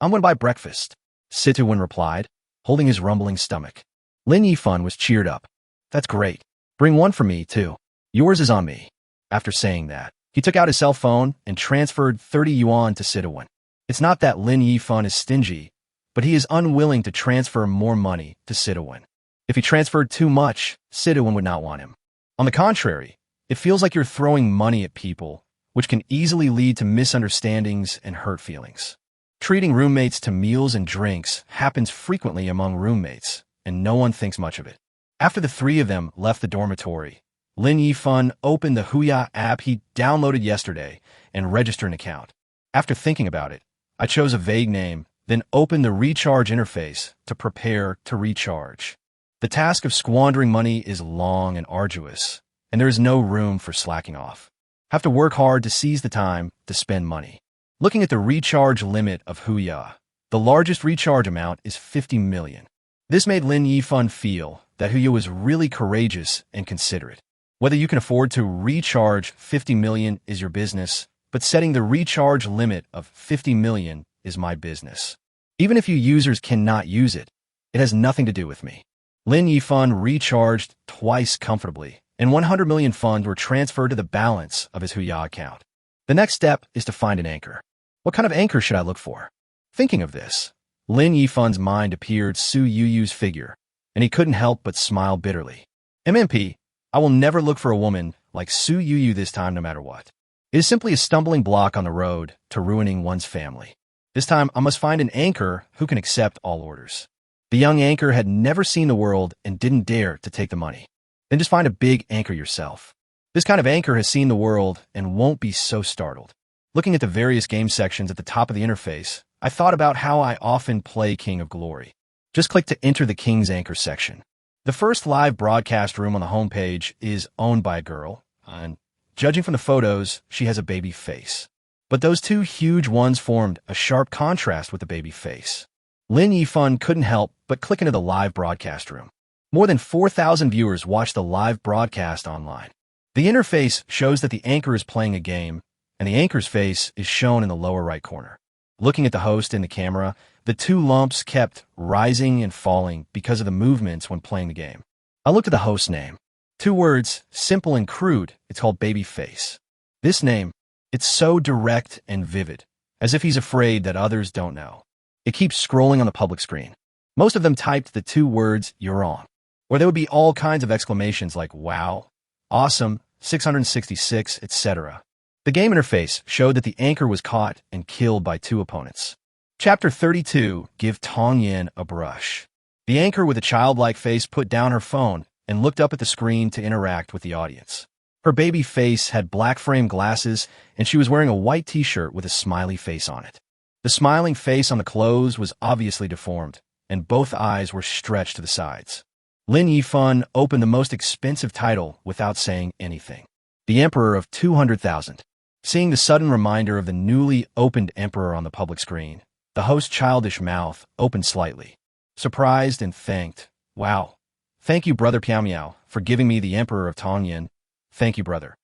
I'm going to buy breakfast," Situ-Wan replied, holding his rumbling stomach. Lin Yifan was cheered up. "That's great. Bring one for me, too. Yours is on me." After saying that, he took out his cell phone and transferred 30 yuan to Situ-Wan. It's not that Lin Yifan is stingy, but he is unwilling to transfer more money to Situ-Wan. If he transferred too much, Situ-Wan would not want him. On the contrary, it feels like you're throwing money at people, which can easily lead to misunderstandings and hurt feelings. Treating roommates to meals and drinks happens frequently among roommates, and no one thinks much of it. After the three of them left the dormitory, Lin Yifan opened the Huya app he downloaded yesterday and registered an account. After thinking about it, I chose a vague name, then opened the recharge interface to prepare to recharge. The task of squandering money is long and arduous, and there is no room for slacking off. Have to work hard to seize the time to spend money. Looking at the recharge limit of Huya, the largest recharge amount is 50 million. This made Lin Yifan feel that Huya was really courageous and considerate. Whether you can afford to recharge 50 million is your business, but setting the recharge limit of 50 million is my business. Even if you users cannot use it, it has nothing to do with me. Lin Yifan recharged twice comfortably, and 100 million funds were transferred to the balance of his Huya account. The next step is to find an anchor. What kind of anchor should I look for? Thinking of this, Lin Yifan's mind appeared Su Yuyu's figure, and he couldn't help but smile bitterly. MMP, I will never look for a woman like Su Yuyu this time no matter what. It is simply a stumbling block on the road to ruining one's family. This time, I must find an anchor who can accept all orders. The young anchor had never seen the world and didn't dare to take the money. Then just find a big anchor yourself. This kind of anchor has seen the world and won't be so startled. Looking at the various game sections at the top of the interface, I thought about how I often play King of Glory. Just click to enter the King's Anchor section. The first live broadcast room on the homepage is owned by a girl, and judging from the photos, she has a baby face. But those two huge ones formed a sharp contrast with the baby face. Lin Yifan couldn't help but click into the live broadcast room. More than 4,000 viewers watch the live broadcast online. The interface shows that the anchor is playing a game, and the anchor's face is shown in the lower right corner. Looking at the host in the camera, the two lumps kept rising and falling because of the movements when playing the game. I looked at the host's name. 2 words, simple and crude, it's called Baby Face. This name, it's so direct and vivid, as if he's afraid that others don't know. It keeps scrolling on the public screen. Most of them typed the 2 words, "You're wrong." Or there would be all kinds of exclamations like, "Wow," "Awesome," 666, etc. The game interface showed that the anchor was caught and killed by 2 opponents. Chapter 32, Give Tong Yin a Brush. The anchor with a childlike face put down her phone and looked up at the screen to interact with the audience. Her baby face had black frame glasses, and she was wearing a white t-shirt with a smiley face on it. The smiling face on the clothes was obviously deformed, and both eyes were stretched to the sides. Lin Yifan opened the most expensive title without saying anything. The Emperor of 200,000. Seeing the sudden reminder of the newly opened Emperor on the public screen, the host's childish mouth opened slightly. Surprised and thanked. "Wow. Thank you, Brother Piao Miao, for giving me the Emperor of Tongyin. Thank you, brother."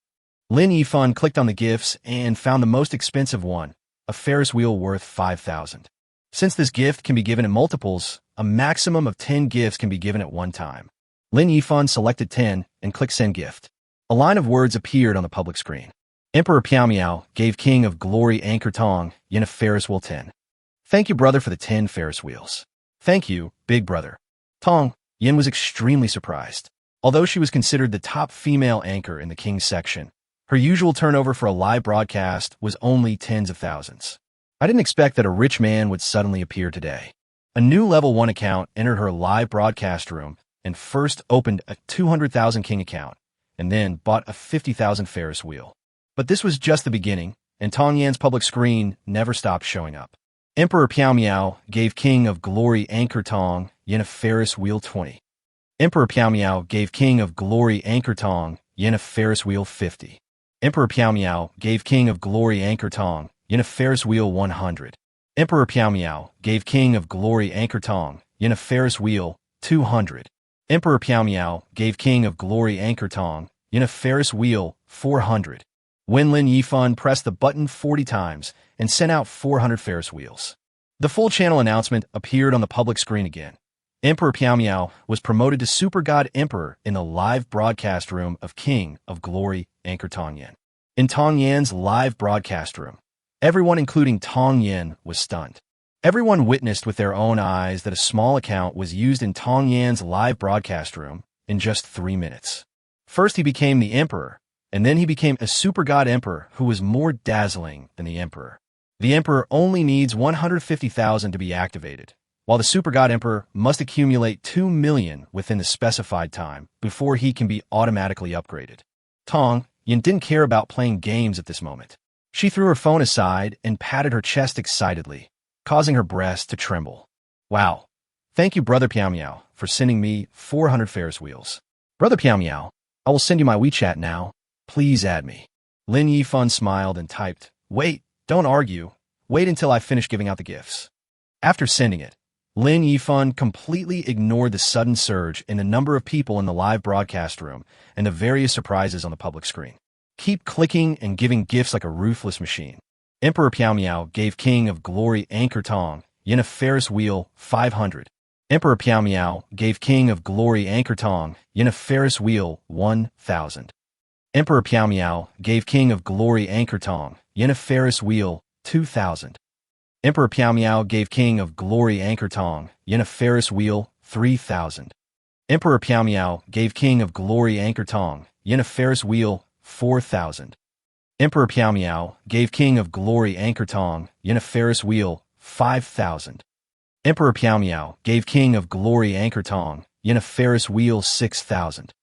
Lin Yifan clicked on the gifts and found the most expensive one, a Ferris wheel worth 5,000. Since this gift can be given in multiples, a maximum of 10 gifts can be given at one time. Lin Yifan selected 10 and clicked Send Gift. A line of words appeared on the public screen. Emperor Piao Miao gave King of Glory Anchor Tong Yin a Ferris wheel 10. Thank you, brother, for the 10 Ferris wheels. Thank you, big brother. Tong Yin was extremely surprised. Although she was considered the top female anchor in the King's section, her usual turnover for a live broadcast was only tens of thousands. I didn't expect that a rich man would suddenly appear today. A new level 1 account entered her live broadcast room and first opened a 200,000 King account and then bought a 50,000 Ferris wheel. But this was just the beginning, and Tong Yan's public screen never stopped showing up. Emperor Piao Miao gave King of Glory Anchor Tong Yin a Ferris wheel 20. Emperor Piao Miao gave King of Glory Anchor Tong Yin a Ferris wheel 50. Emperor Piao Miao gave King of Glory Anchor Tong Yin a Ferris wheel 100. Emperor Piao Miao gave King of Glory Anchor Tong Yin a Ferris wheel 200. Emperor Piao Miao gave King of Glory Anchor Tong Yin a Ferris wheel 400. When Lin Yifan pressed the button 40 times and sent out 400 Ferris wheels. The full channel announcement appeared on the public screen again. Emperor Piao Miao was promoted to Super God Emperor in the live broadcast room of King of Glory Anchor Tong Yin. In Tong Yan's live broadcast room, everyone, including Tong Yin, was stunned. Everyone witnessed with their own eyes that a small account was used in Tong Yan's live broadcast room in just 3 minutes. First, he became the Emperor, and then he became a Super God Emperor who was more dazzling than the Emperor. The Emperor only needs 150,000 to be activated, while the Super God Emperor must accumulate 2 million within the specified time before he can be automatically upgraded. Tong Yin didn't care about playing games at this moment. She threw her phone aside and patted her chest excitedly, causing her breast to tremble. Wow. Thank you, Brother Piao Miao, for sending me 400 Ferris wheels. Brother Piao Miao, I will send you my WeChat now. Please add me. Lin Yifan smiled and typed, "Wait, don't argue. Wait until I finish giving out the gifts." After sending it, Lin Yifan completely ignored the sudden surge in the number of people in the live broadcast room and the various surprises on the public screen. Keep clicking and giving gifts like a ruthless machine. Emperor Piao Miao gave King of Glory Anchor Tong Yin a Ferris wheel 500. Emperor Piao Miao gave King of Glory Anchor Tong Yin a Ferris wheel 1,000. Emperor Piao Miao gave King of Glory Anchor Tong Yin a Ferris wheel 2,000. Emperor Piao Miao gave King of Glory Anchor Tong Yin a Ferris wheel 3,000. Emperor Piao Miao gave King of Glory Anchor Tong Yin a Ferris wheel 4,000. Emperor Piao Miao gave King of Glory Anchor Tong Yin a Ferris wheel 5,000. Emperor Piao Miao gave King of Glory Anchor Tong Yin a Ferris wheel 6,000.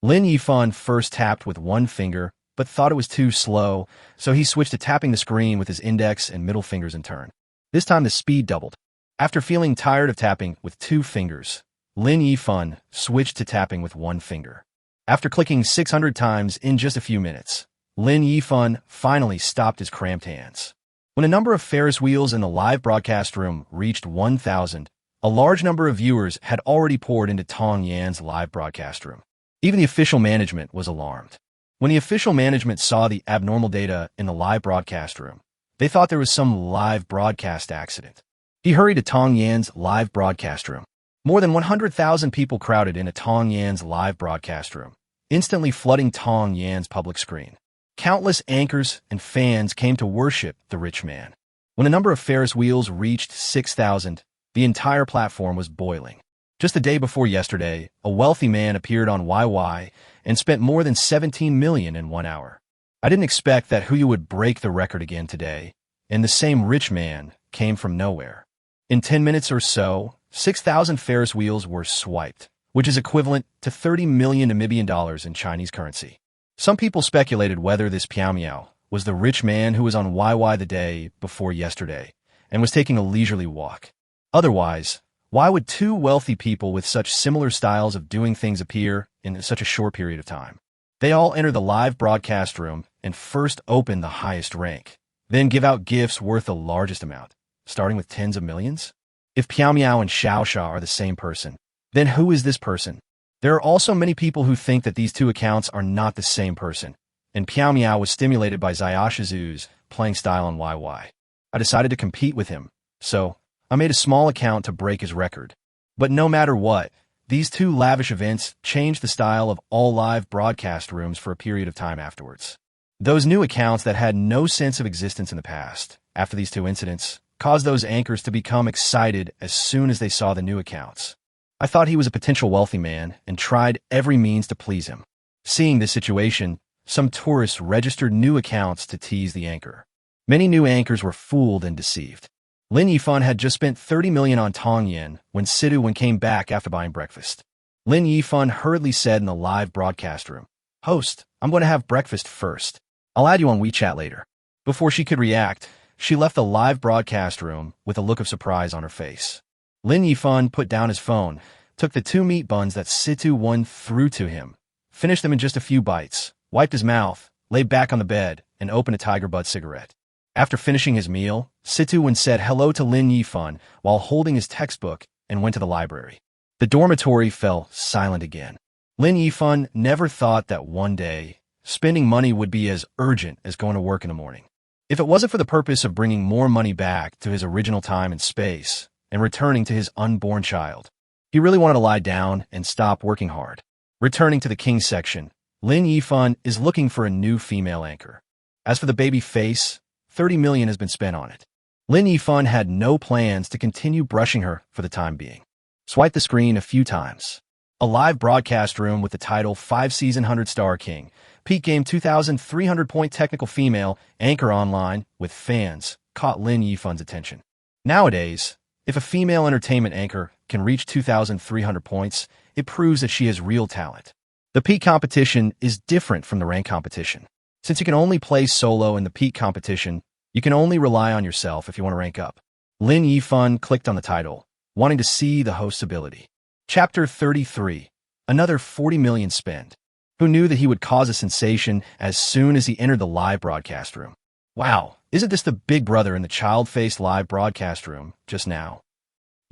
Lin Yifan first tapped with one finger, but thought it was too slow, so he switched to tapping the screen with his index and middle fingers in turn. This time the speed doubled. After feeling tired of tapping with 2 fingers, Lin Yifan switched to tapping with 1 finger. After clicking 600 times in just a few minutes, Lin Yifan finally stopped his cramped hands. When a number of Ferris wheels in the live broadcast room reached 1,000, a large number of viewers had already poured into Tong Yan's live broadcast room. Even the official management was alarmed. When the official management saw the abnormal data in the live broadcast room, they thought there was some live broadcast accident. He hurried to Tong Yan's live broadcast room. More than 100,000 people crowded into Tong Yan's live broadcast room, instantly flooding Tong Yan's public screen. Countless anchors and fans came to worship the rich man. When the number of Ferris wheels reached 6,000, the entire platform was boiling. Just the day before yesterday, a wealthy man appeared on YY and spent more than 17 million in 1 hour. I didn't expect that Yuyu would break the record again today, and the same rich man came from nowhere. In 10 minutes or so, 6,000 Ferris wheels were swiped, which is equivalent to 30 million Namibian dollars in Chinese currency. Some people speculated whether this Piao Miao was the rich man who was on YY the day before yesterday and was taking a leisurely walk. Otherwise, why would 2 wealthy people with such similar styles of doing things appear in such a short period of time? They all enter the live broadcast room and first open the highest rank, then give out gifts worth the largest amount, starting with tens of millions? If Piao Miao and Xiao Xia are the same person, then who is this person? There are also many people who think that these 2 accounts are not the same person, and Piao Miao was stimulated by Xiaoshizu's playing style on YY. I decided to compete with him, so I made a small account to break his record. But no matter what, These two lavish events changed the style of all live broadcast rooms for a period of time afterwards. Those new accounts that had no sense of existence in the past, after these two incidents, caused those anchors to become excited as soon as they saw the new accounts. I thought he was a potential wealthy man and tried every means to please him. Seeing this situation, some tourists registered new accounts to tease the anchor. Many new anchors were fooled and deceived. Lin Yifan had just spent 30 million on Tong Yen when Sidu came back after buying breakfast. Lin Yifan hurriedly said in the live broadcast room, "Host, I'm going to have breakfast first. I'll add you on WeChat later." Before she could react, she left the live broadcast room with a look of surprise on her face. Lin Yifan put down his phone, took the 2 meat buns that Situ threw to him, finished them in just a few bites, wiped his mouth, lay back on the bed, and opened a tiger bud cigarette. After finishing his meal, Situ said hello to Lin Yifan while holding his textbook and went to the library. The dormitory fell silent again. Lin Yifan never thought that one day, spending money would be as urgent as going to work in the morning. If it wasn't for the purpose of bringing more money back to his original time and space and returning to his unborn child, he really wanted to lie down and stop working hard. Returning to the king section, Lin Yifan is looking for a new female anchor. As for the baby face, 30 million has been spent on it. Lin Yifan had no plans to continue brushing her for the time being. Swipe the screen a few times. A live broadcast room with the title 5-season 100-star king, peak game 2,300-point technical female, anchor online with fans, caught Lin Yifan's attention. Nowadays, if a female entertainment anchor can reach 2,300 points, it proves that she has real talent. The peak competition is different from the rank competition. Since you can only play solo in the peak competition, you can only rely on yourself if you want to rank up. Lin Yifan clicked on the title, wanting to see the host's ability. Chapter 33. Another 40 million spent. Who knew that he would cause a sensation as soon as he entered the live broadcast room? Wow, isn't this the big brother in the child-faced live broadcast room just now?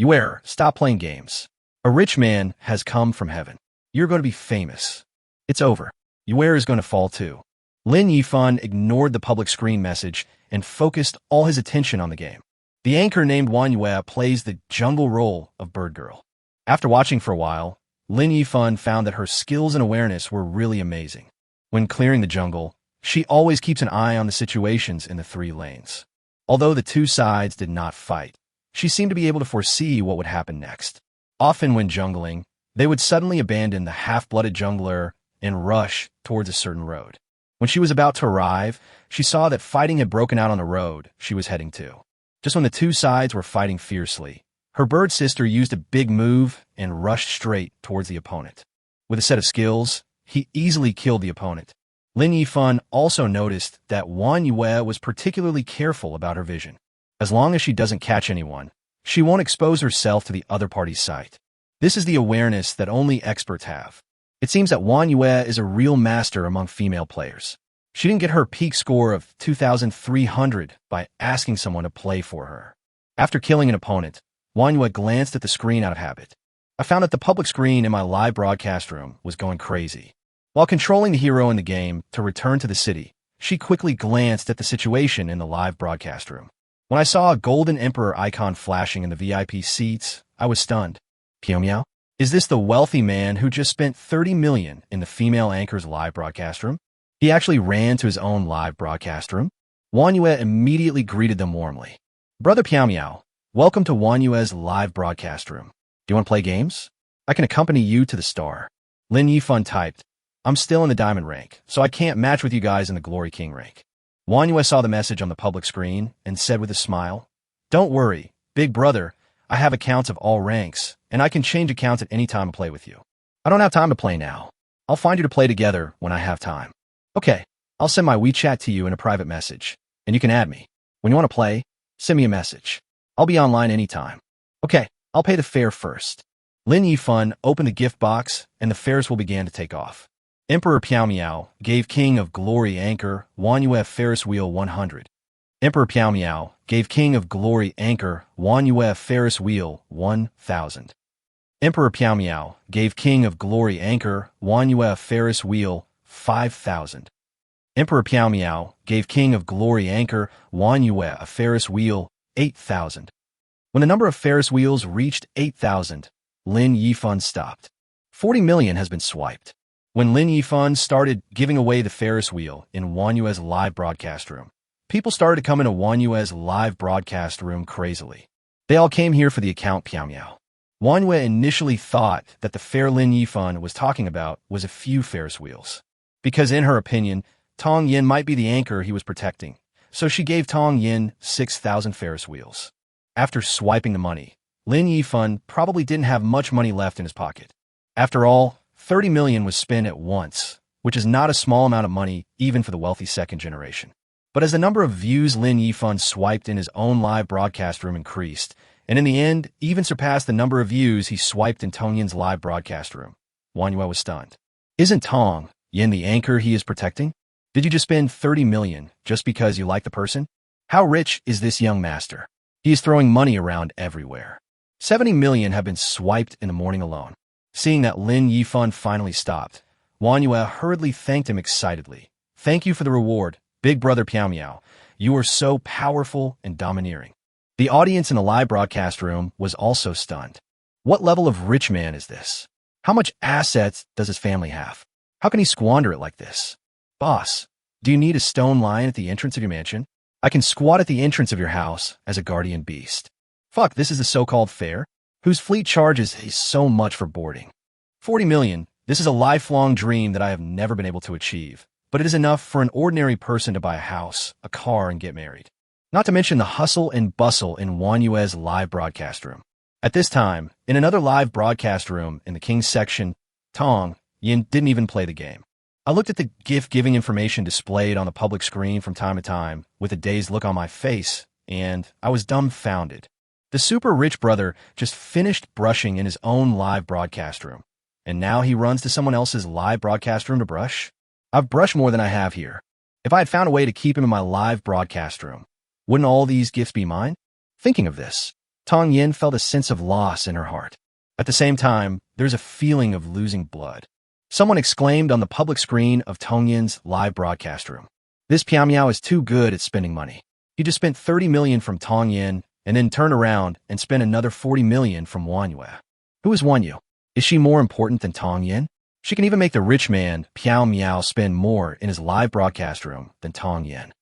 Yuyu, stop playing games. A rich man has come from heaven. You're going to be famous. It's over. Yuyu is going to fall too. Lin Yifan ignored the public screen message and focused all his attention on the game. The anchor named Yuyu plays the jungle role of Bird Girl. After watching for a while, Lin Yifan found that her skills and awareness were really amazing. When clearing the jungle, she always keeps an eye on the situations in the 3 lanes. Although the 2 sides did not fight, she seemed to be able to foresee what would happen next. Often when jungling, they would suddenly abandon the half-blooded jungler and rush towards a certain road. When she was about to arrive, she saw that fighting had broken out on the road she was heading to. Just when the 2 sides were fighting fiercely, her bird sister used a big move and rushed straight towards the opponent. With a set of skills, he easily killed the opponent. Lin Yifan also noticed that Yuyu was particularly careful about her vision. As long as she doesn't catch anyone, she won't expose herself to the other party's sight. This is the awareness that only experts have. It seems that Yuyu is a real master among female players. She didn't get her peak score of 2,300 by asking someone to play for her. After killing an opponent, Yuyu glanced at the screen out of habit. I found that the public screen in my live broadcast room was going crazy. While controlling the hero in the game to return to the city, she quickly glanced at the situation in the live broadcast room. When I saw a golden emperor icon flashing in the VIP seats, I was stunned. Pyongyang? Is this the wealthy man who just spent 30 million in the female anchor's live broadcast room? He actually ran to his own live broadcast room. Yuyu immediately greeted them warmly. Brother Pyongyang, welcome to Yuyu's live broadcast room. Do you want to play games? I can accompany you to the star. Lin Yifan typed, I'm still in the diamond rank, so I can't match with you guys in the glory king rank. Yuyu saw the message on the public screen and said with a smile, Don't worry, big brother, I have accounts of all ranks, and I can change accounts at any time to play with you. I don't have time to play now. I'll find you to play together when I have time. Okay, I'll send my WeChat to you in a private message, and you can add me. When you want to play, send me a message. I'll be online anytime. Okay, I'll pay the fare first. Lin Yifan opened the gift box, and the fares will begin to take off. Emperor Pyongyang gave King of Glory anchor Yuyu Ferris wheel 100. Emperor Pyongyang gave King of Glory anchor Yuyu Ferris wheel 1,000. Emperor Pyongyang gave King of Glory anchor Yuyu Ferris wheel 5,000. Emperor Pyongyang gave King of Glory anchor Yuyu a Ferris wheel 8,000. When the number of Ferris wheels reached 8,000, Lin Yifan stopped. 40 million has been swiped. When Lin Yifan started giving away the Ferris wheel in Wang Yue's live broadcast room, people started to come into Wang Yue's live broadcast room crazily. They all came here for the account Piao Miao. Wang Yue initially thought that the fair Lin Yifan was talking about was a few Ferris wheels, because in her opinion, Tong Yin might be the anchor he was protecting, so she gave Tong Yin 6,000 Ferris wheels. After swiping the money, Lin Yifan probably didn't have much money left in his pocket. After all, 30 million was spent at once, which is not a small amount of money even for the wealthy second generation. But as the number of views Lin Yifan swiped in his own live broadcast room increased, and in the end, even surpassed the number of views he swiped in Tong Yin's live broadcast room, Wang Yue was stunned. Isn't Tong Yin the anchor he is protecting? Did you just spend 30 million just because you like the person? How rich is this young master? He is throwing money around everywhere. 70 million have been swiped in the morning alone. Seeing that Lin Yifan finally stopped, Wang Yue hurriedly thanked him excitedly. Thank you for the reward, big brother Piao Miao. You are so powerful and domineering. The audience in the live broadcast room was also stunned. What level of rich man is this? How much assets does his family have? How can he squander it like this? Boss, do you need a stone lion at the entrance of your mansion? I can squat at the entrance of your house as a guardian beast. Fuck, this is the so-called fair, whose fleet charges so much for boarding. 40 million, this is a lifelong dream that I have never been able to achieve, but it is enough for an ordinary person to buy a house, a car, and get married. Not to mention the hustle and bustle in Wang Yue's live broadcast room. At this time, in another live broadcast room in the King's section, Tong Yin didn't even play the game. I looked at the gift-giving information displayed on the public screen from time to time with a dazed look on my face, and I was dumbfounded. The super rich brother just finished brushing in his own live broadcast room, and now he runs to someone else's live broadcast room to brush? I've brushed more than I have here. If I had found a way to keep him in my live broadcast room, wouldn't all these gifts be mine? Thinking of this, Tong Yin felt a sense of loss in her heart. At the same time, there's a feeling of losing blood. Someone exclaimed on the public screen of Tong Yin's live broadcast room. This Piao Miao is too good at spending money. He just spent 30 million from Tong Yin and then turned around and spent another 40 million from Wang Yue. Who is Wang Yue? Is she more important than Tong Yin? She can even make the rich man Piao Miao spend more in his live broadcast room than Tong Yin.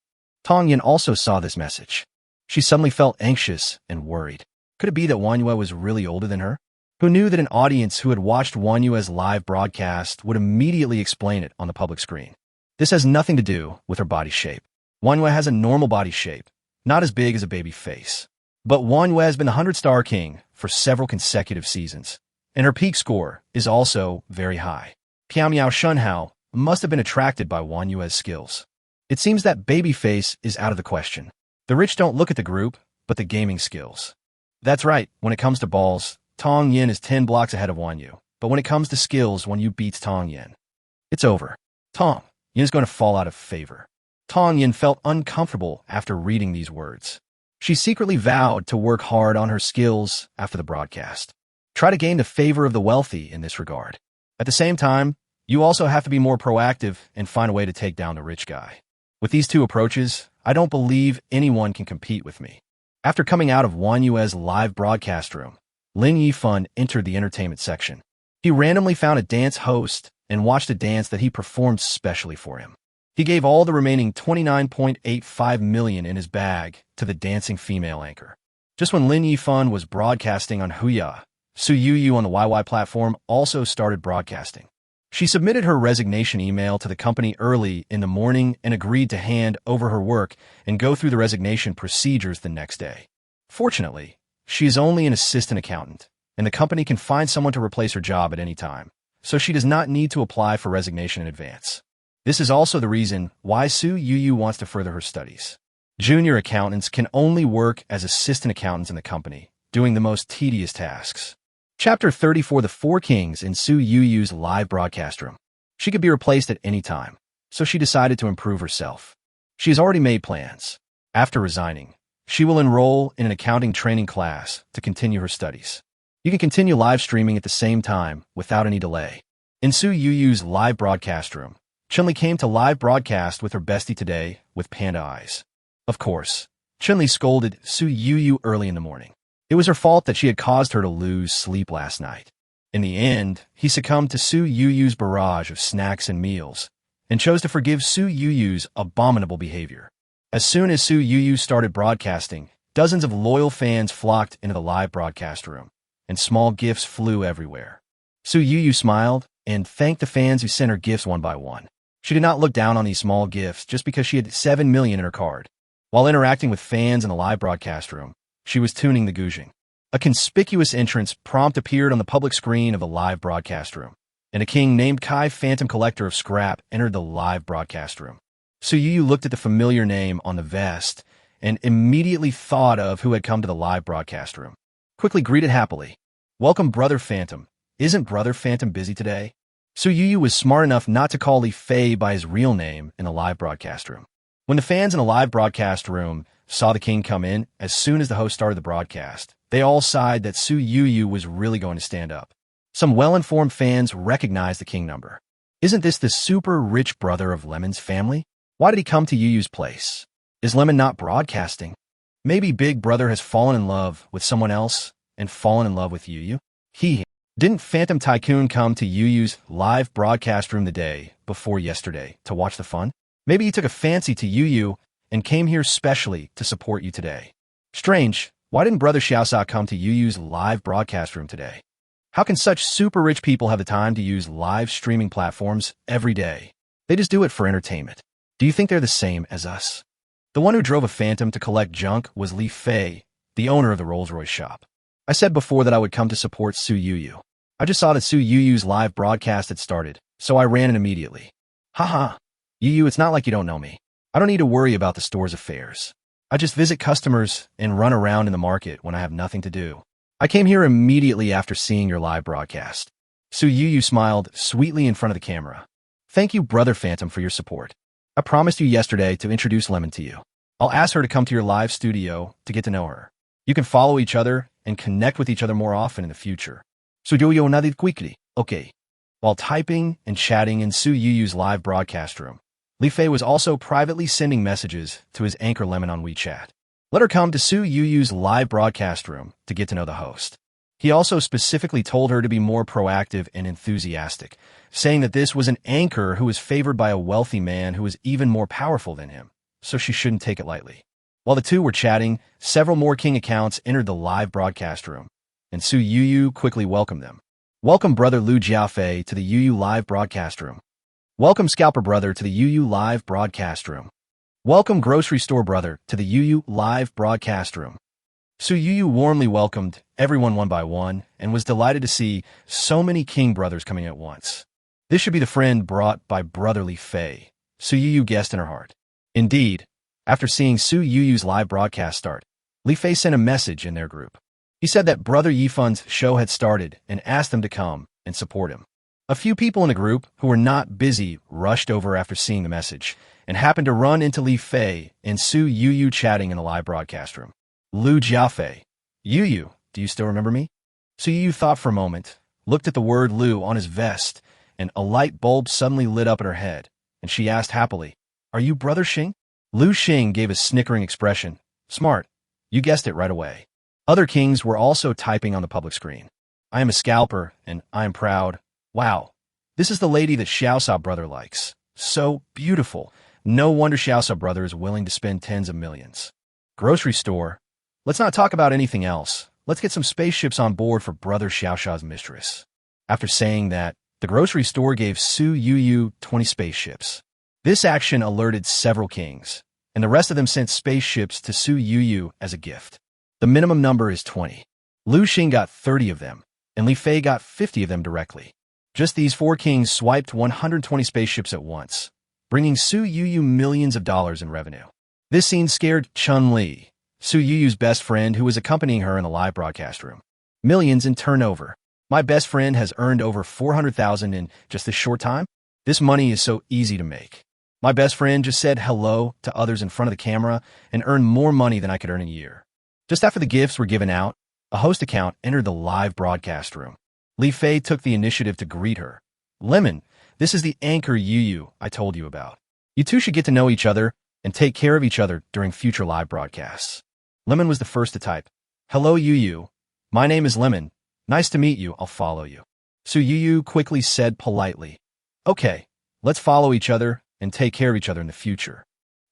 Tong Yin also saw this message. She suddenly felt anxious and worried. Could it be that Wang Yue was really older than her? Who knew that an audience who had watched Wang Yue's live broadcast would immediately explain it on the public screen? This has nothing to do with her body shape. Wang Yue has a normal body shape, not as big as a baby face. But Wang Yue has been the 100-star king for several consecutive seasons, and her peak score is also very high. Piao Miao Shunhao must have been attracted by Wang Yue's skills. It seems that babyface is out of the question. The rich don't look at the group, but the gaming skills. That's right, when it comes to balls, Tong Yin is 10 blocks ahead of Wang Yu. But when it comes to skills, Wang Yu beats Tong Yin. It's over. Tong Yin is going to fall out of favor. Tong Yin felt uncomfortable after reading these words. She secretly vowed to work hard on her skills after the broadcast. Try to gain the favor of the wealthy in this regard. At the same time, you also have to be more proactive and find a way to take down the rich guy. With these two approaches, I don't believe anyone can compete with me. After coming out of Wang Yue's live broadcast room, Lin Yifan entered the entertainment section. He randomly found a dance host and watched a dance that he performed specially for him. He gave all the remaining 29.85 million in his bag to the dancing female anchor. Just when Lin Yifan was broadcasting on Huya, Yuyu on the YY platform also started broadcasting. She submitted her resignation email to the company early in the morning and agreed to hand over her work and go through the resignation procedures the next day. Fortunately, she is only an assistant accountant, and the company can find someone to replace her job at any time, so she does not need to apply for resignation in advance. This is also the reason why Yuyu wants to further her studies. Junior accountants can only work as assistant accountants in the company, doing the most tedious tasks. Chapter 34: The Four Kings in Yuyu's live broadcast room. She could be replaced at any time, so she decided to improve herself. She has already made plans. After resigning, she will enroll in an accounting training class to continue her studies. You can continue live streaming at the same time without any delay. In Yuyu's live broadcast room, Chun-Li came to live broadcast with her bestie today with panda eyes. Of course, Chun-Li scolded Yuyu early in the morning. It was her fault that she had caused her to lose sleep last night. In the end, he succumbed to Su Yuyu's barrage of snacks and meals, and chose to forgive Su Yuyu's abominable behavior. As soon as Su Yuyu started broadcasting, dozens of loyal fans flocked into the live broadcast room, and small gifts flew everywhere. Su Yuyu smiled and thanked the fans who sent her gifts one by one. She did not look down on these small gifts just because she had 7 million in her card. While interacting with fans in the live broadcast room, she was tuning the guzheng. A conspicuous entrance prompt appeared on the public screen of the live broadcast room, and a king named Kai, Phantom Collector of Scrap, entered the live broadcast room. Su Yuyu looked at the familiar name on the vest and immediately thought of who had come to the live broadcast room. Quickly greeted happily. "Welcome, Brother Phantom. Isn't Brother Phantom busy today?" Su Yuyu was smart enough not to call Li Fei by his real name in the live broadcast room. When the fans in the live broadcast room saw the king come in, as soon as the host started the broadcast, they all sighed that Su Yuyu was really going to stand up. Some well-informed fans recognized the king number. Isn't this the super rich brother of Lemon's family? Why did he come to Yuyu's place? Is Lemon not broadcasting? Maybe Big Brother has fallen in love with someone else and fallen in love with Yuyu? Didn't Phantom Tycoon come to Yuyu's live broadcast room the day before yesterday to watch the fun? Maybe he took a fancy to Yuyu and came here specially to support you today. Strange, why didn't Brother Xiaosa come to Yuyu's live broadcast room today? How can such super rich people have the time to use live streaming platforms every day? They just do it for entertainment. Do you think they're the same as us? The one who drove a Phantom to collect junk was Li Fei, the owner of the Rolls-Royce shop. I said before that I would come to support Su Yuyu. I just saw that Su Yuyu's live broadcast had started, so I ran in immediately. Haha. Yuyu, it's not like you don't know me. I don't need to worry about the store's affairs. I just visit customers and run around in the market when I have nothing to do. I came here immediately after seeing your live broadcast. Su Yuyu smiled sweetly in front of the camera. Thank you, Brother Phantom, for your support. I promised you yesterday to introduce Lemon to you. I'll ask her to come to your live studio to get to know her. You can follow each other and connect with each other more often in the future. So do you know quickly? Okay. While typing and chatting in Su Yuyu's live broadcast room, Li Fei was also privately sending messages to his anchor Lemon on WeChat. Let her come to Su Yuyu's live broadcast room to get to know the host. He also specifically told her to be more proactive and enthusiastic, saying that this was an anchor who was favored by a wealthy man who was even more powerful than him, so she shouldn't take it lightly. While the two were chatting, several more king accounts entered the live broadcast room, and Su Yuyu quickly welcomed them. Welcome, Brother Lu Jiafei, to the Yuyu live broadcast room. Welcome, Scalper Brother, to the Yuyu live broadcast room. Welcome, Grocery Store Brother, to the Yuyu live broadcast room. Su Yuyu warmly welcomed everyone one by one and was delighted to see so many king brothers coming at once. This should be the friend brought by Brother Li Fei, Su Yuyu guessed in her heart. Indeed, after seeing Su Yuyu's live broadcast start, Li Fei sent a message in their group. He said that Brother Yifan's show had started and asked them to come and support him. A few people in the group who were not busy rushed over after seeing the message and happened to run into Li Fei and Su Yuyu chatting in the live broadcast room. Lu Jiafei. Yuyu, do you still remember me? Su Yuyu thought for a moment, looked at the word Lu on his vest, and a light bulb suddenly lit up in her head, and she asked happily, "Are you Brother Xing?" Lu Xing gave a snickering expression. Smart. You guessed it right away. Other kings were also typing on the public screen. I am a scalper, and I am proud. Wow. This is the lady that Xiaosa Brother likes. So beautiful. No wonder Xiaosa Brother is willing to spend tens of millions. Grocery store. Let's not talk about anything else. Let's get some spaceships on board for Brother Xiaosha's mistress. After saying that, the grocery store gave Su Yuyu 20 spaceships. This action alerted several kings, and the rest of them sent spaceships to Su Yuyu as a gift. The minimum number is 20. Lu Xing got 30 of them, and Li Fei got 50 of them directly. Just these 4 kings swiped 120 spaceships at once, bringing Su Yuyu millions of dollars in revenue. This scene scared Chun-Li, Su Yuyu's best friend who was accompanying her in the live broadcast room. Millions in turnover. My best friend has earned over 400,000 in just this short time. This money is so easy to make. My best friend just said hello to others in front of the camera and earned more money than I could earn in a year. Just after the gifts were given out, a host account entered the live broadcast room. Li Fei took the initiative to greet her. Lemon, this is the anchor Yuyu I told you about. You two should get to know each other and take care of each other during future live broadcasts. Lemon was the first to type. "Hello, Yuyu. My name is Lemon. Nice to meet you. I'll follow you." So Yuyu quickly said politely, "Okay, let's follow each other and take care of each other in the future."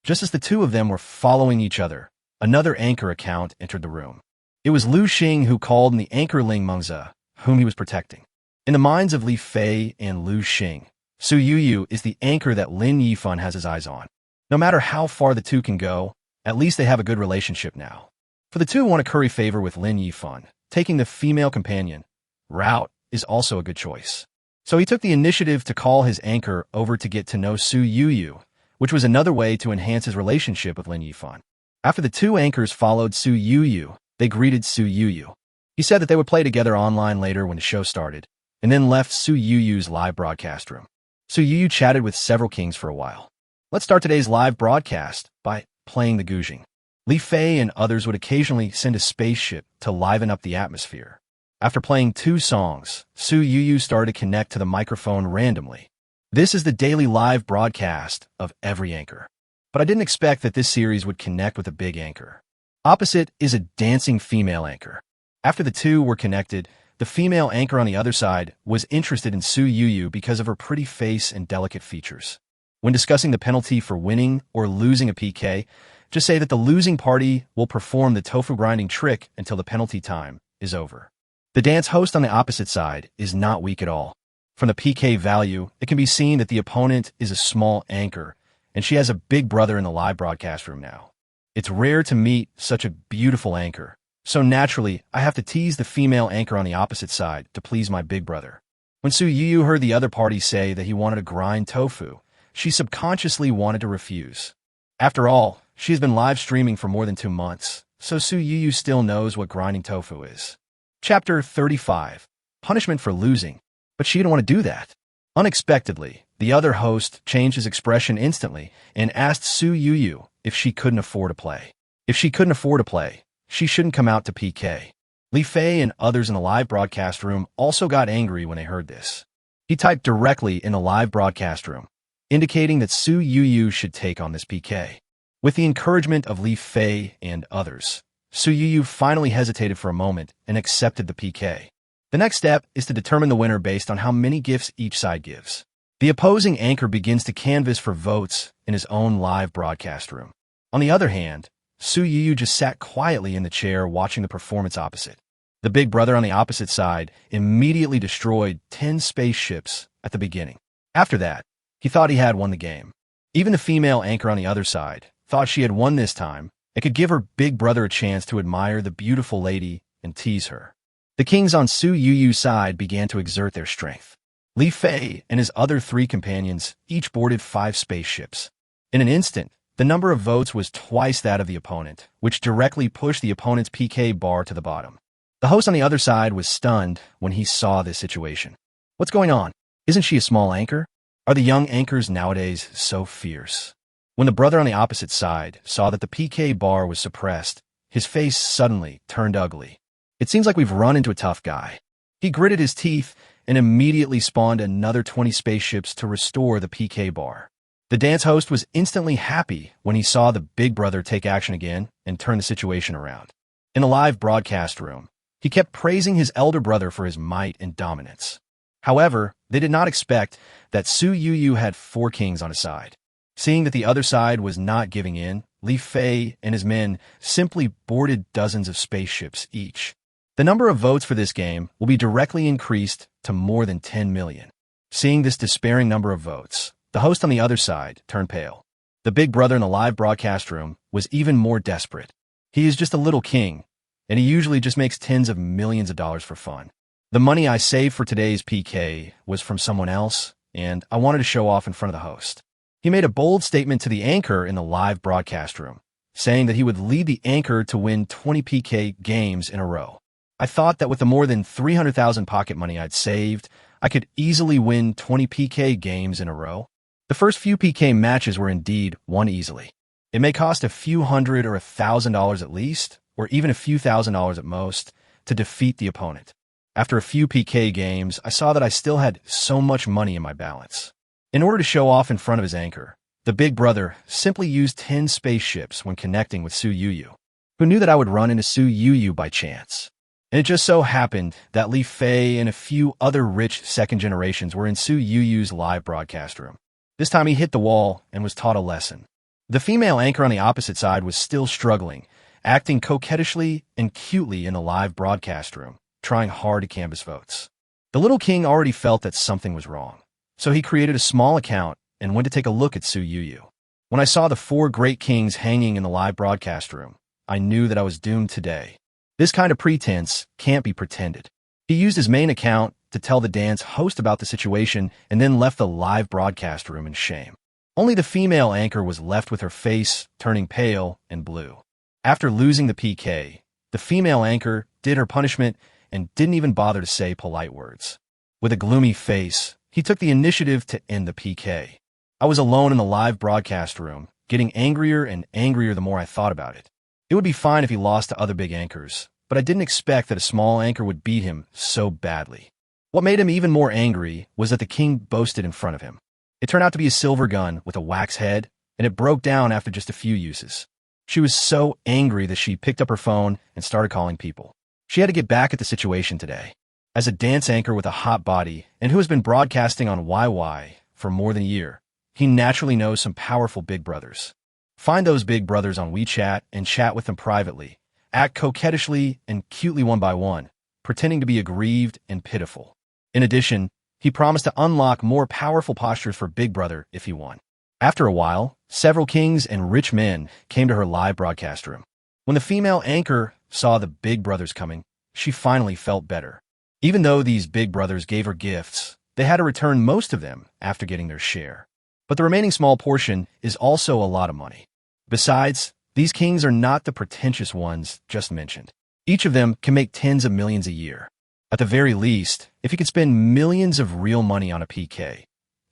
Just as the two of them were following each other, another anchor account entered the room. It was Lu Xing who called in the anchor Ling Mengze, whom he was protecting. In the minds of Li Fei and Lu Xing, Su Yuyu is the anchor that Lin Yifan has his eyes on. No matter how far the two can go, at least they have a good relationship now. For the two want to curry favor with Lin Yifan, taking the female companion route is also a good choice. So he took the initiative to call his anchor over to get to know Su Yuyu, which was another way to enhance his relationship with Lin Yifan. After the two anchors followed Su Yuyu, they greeted Su Yuyu. He said that they would play together online later when the show started, and then left Su Yuyu's live broadcast room. Su Yuyu chatted with several kings for a while. Let's start today's live broadcast by playing the Guzheng. Li Fei and others would occasionally send a spaceship to liven up the atmosphere. After playing 2 songs, Su Yuyu started to connect to the microphone randomly. This is the daily live broadcast of every anchor. But I didn't expect that this series would connect with a big anchor. Opposite is a dancing female anchor. After the two were connected, the female anchor on the other side was interested in Su Yuyu because of her pretty face and delicate features. When discussing the penalty for winning or losing a PK, just say that the losing party will perform the tofu grinding trick until the penalty time is over. The dance host on the opposite side is not weak at all. From the PK value, it can be seen that the opponent is a small anchor, and she has a big brother in the live broadcast room now. It's rare to meet such a beautiful anchor, so naturally, I have to tease the female anchor on the opposite side to please my big brother. When Su Yuyu heard the other party say that he wanted to grind tofu, she subconsciously wanted to refuse. After all, she has been live streaming for more than 2 months, so Su Yuyu still knows what grinding tofu is. Chapter 35. Punishment for losing. But she didn't want to do that. Unexpectedly, the other host changed his expression instantly and asked Su Yuyu if she couldn't afford to play. If she couldn't afford to play, she shouldn't come out to PK. Li Fei and others in the live broadcast room also got angry when they heard this. He typed directly in the live broadcast room, indicating that Su Yuyu should take on this PK. With the encouragement of Li Fei and others, Su Yuyu finally hesitated for a moment and accepted the PK. The next step is to determine the winner based on how many gifts each side gives. The opposing anchor begins to canvass for votes in his own live broadcast room. On the other hand, Su Yuyu just sat quietly in the chair watching the performance opposite. The big brother on the opposite side immediately destroyed 10 spaceships at the beginning. After that, he thought he had won the game. Even the female anchor on the other side thought she had won this time and could give her big brother a chance to admire the beautiful lady and tease her. The kings on Su Yuyu's side began to exert their strength. Li Fei and his other 3 companions each boarded 5 spaceships. In an instant, the number of votes was twice that of the opponent, which directly pushed the opponent's PK bar to the bottom. The host on the other side was stunned when he saw this situation. What's going on? Isn't she a small anchor? Are the young anchors nowadays so fierce? When the brother on the opposite side saw that the PK bar was suppressed, his face suddenly turned ugly. It seems like we've run into a tough guy. He gritted his teeth and immediately spawned another 20 spaceships to restore the PK bar. The dance host was instantly happy when he saw the big brother take action again and turn the situation around. In the live broadcast room, he kept praising his elder brother for his might and dominance. However, they did not expect that Su Yuyu had 4 kings on his side. Seeing that the other side was not giving in, Li Fei and his men simply boarded dozens of spaceships each. The number of votes for this game will be directly increased to more than 10 million. Seeing this despairing number of votes, the host on the other side turned pale. The big brother in the live broadcast room was even more desperate. He is just a little king, and he usually just makes tens of millions of dollars for fun. The money I saved for today's PK was from someone else, and I wanted to show off in front of the host. He made a bold statement to the anchor in the live broadcast room, saying that he would lead the anchor to win 20 PK games in a row. I thought that with the more than 300,000 pocket money I'd saved, I could easily win 20 PK games in a row. The first few PK matches were indeed won easily. It may cost a few hundred or $1,000 at least, or even a few $1,000s at most, to defeat the opponent. After a few PK games, I saw that I still had so much money in my balance. In order to show off in front of his anchor, the big brother simply used 10 spaceships when connecting with Su Yuyu. Who knew that I would run into Su Yuyu by chance? And it just so happened that Li Fei and a few other rich second generations were in Su Yuyu's live broadcast room. This time he hit the wall and was taught a lesson. The female anchor on the opposite side was still struggling, acting coquettishly and cutely in the live broadcast room, trying hard to canvass votes. The little king already felt that something was wrong, so he created a small account and went to take a look at Su Yuyu. When I saw the four great kings hanging in the live broadcast room, I knew that I was doomed today. This kind of pretense can't be pretended. He used his main account to tell the dance host about the situation and then left the live broadcast room in shame. Only the female anchor was left with her face turning pale and blue. After losing the PK, the female anchor did her punishment and didn't even bother to say polite words. With a gloomy face, he took the initiative to end the PK. I was alone in the live broadcast room, getting angrier and angrier the more I thought about it. It would be fine if he lost to other big anchors, but I didn't expect that a small anchor would beat him so badly. What made him even more angry was that the king boasted in front of him. It turned out to be a silver gun with a wax head, and it broke down after just a few uses. She was so angry that she picked up her phone and started calling people. She had to get back at the situation today. As a dance anchor with a hot body and who has been broadcasting on YY for more than a year, he naturally knows some powerful big brothers. Find those big brothers on WeChat and chat with them privately. Act coquettishly and cutely one by one, pretending to be aggrieved and pitiful. In addition, he promised to unlock more powerful postures for Big Brother if he won. After a while, several kings and rich men came to her live broadcast room. When the female anchor saw the big brothers coming, she finally felt better. Even though these big brothers gave her gifts, they had to return most of them after getting their share. But the remaining small portion is also a lot of money. Besides, these kings are not the pretentious ones just mentioned. Each of them can make tens of millions a year. At the very least, if you could spend millions of real money on a PK,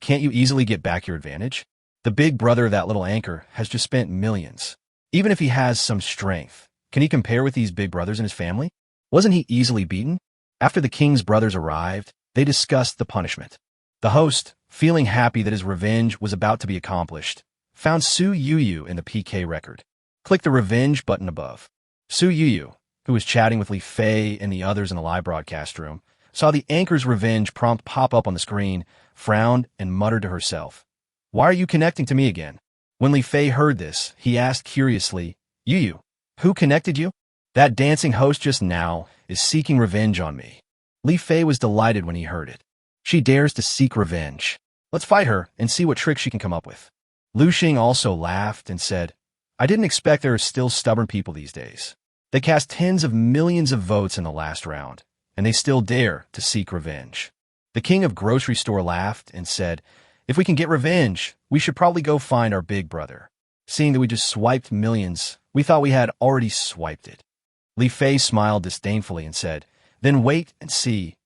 can't you easily get back your advantage? The big brother of that little anchor has just spent millions. Even if he has some strength, can he compare with these big brothers and his family? Wasn't he easily beaten? After the king's brothers arrived, they discussed the punishment. The host, feeling happy that his revenge was about to be accomplished, found Su Yuyu in the PK record. Click the revenge button above. Su Yuyu, who was chatting with Li Fei and the others in the live broadcast room, saw the anchor's revenge prompt pop up on the screen, frowned, and muttered to herself, "Why are you connecting to me again?" When Li Fei heard this, he asked curiously, "Yuyu, who connected you?" "That dancing host just now is seeking revenge on me." Li Fei was delighted when he heard it. She dares to seek revenge. Let's fight her and see what trick she can come up with. Lu Xing also laughed and said, "I didn't expect there are still stubborn people these days. They cast tens of millions of votes in the last round, and they still dare to seek revenge." The king of grocery store laughed and said, "If we can get revenge, we should probably go find our big brother. Seeing that we just swiped millions, we thought we had already swiped it." Li Fei smiled disdainfully and said, "Then wait and see.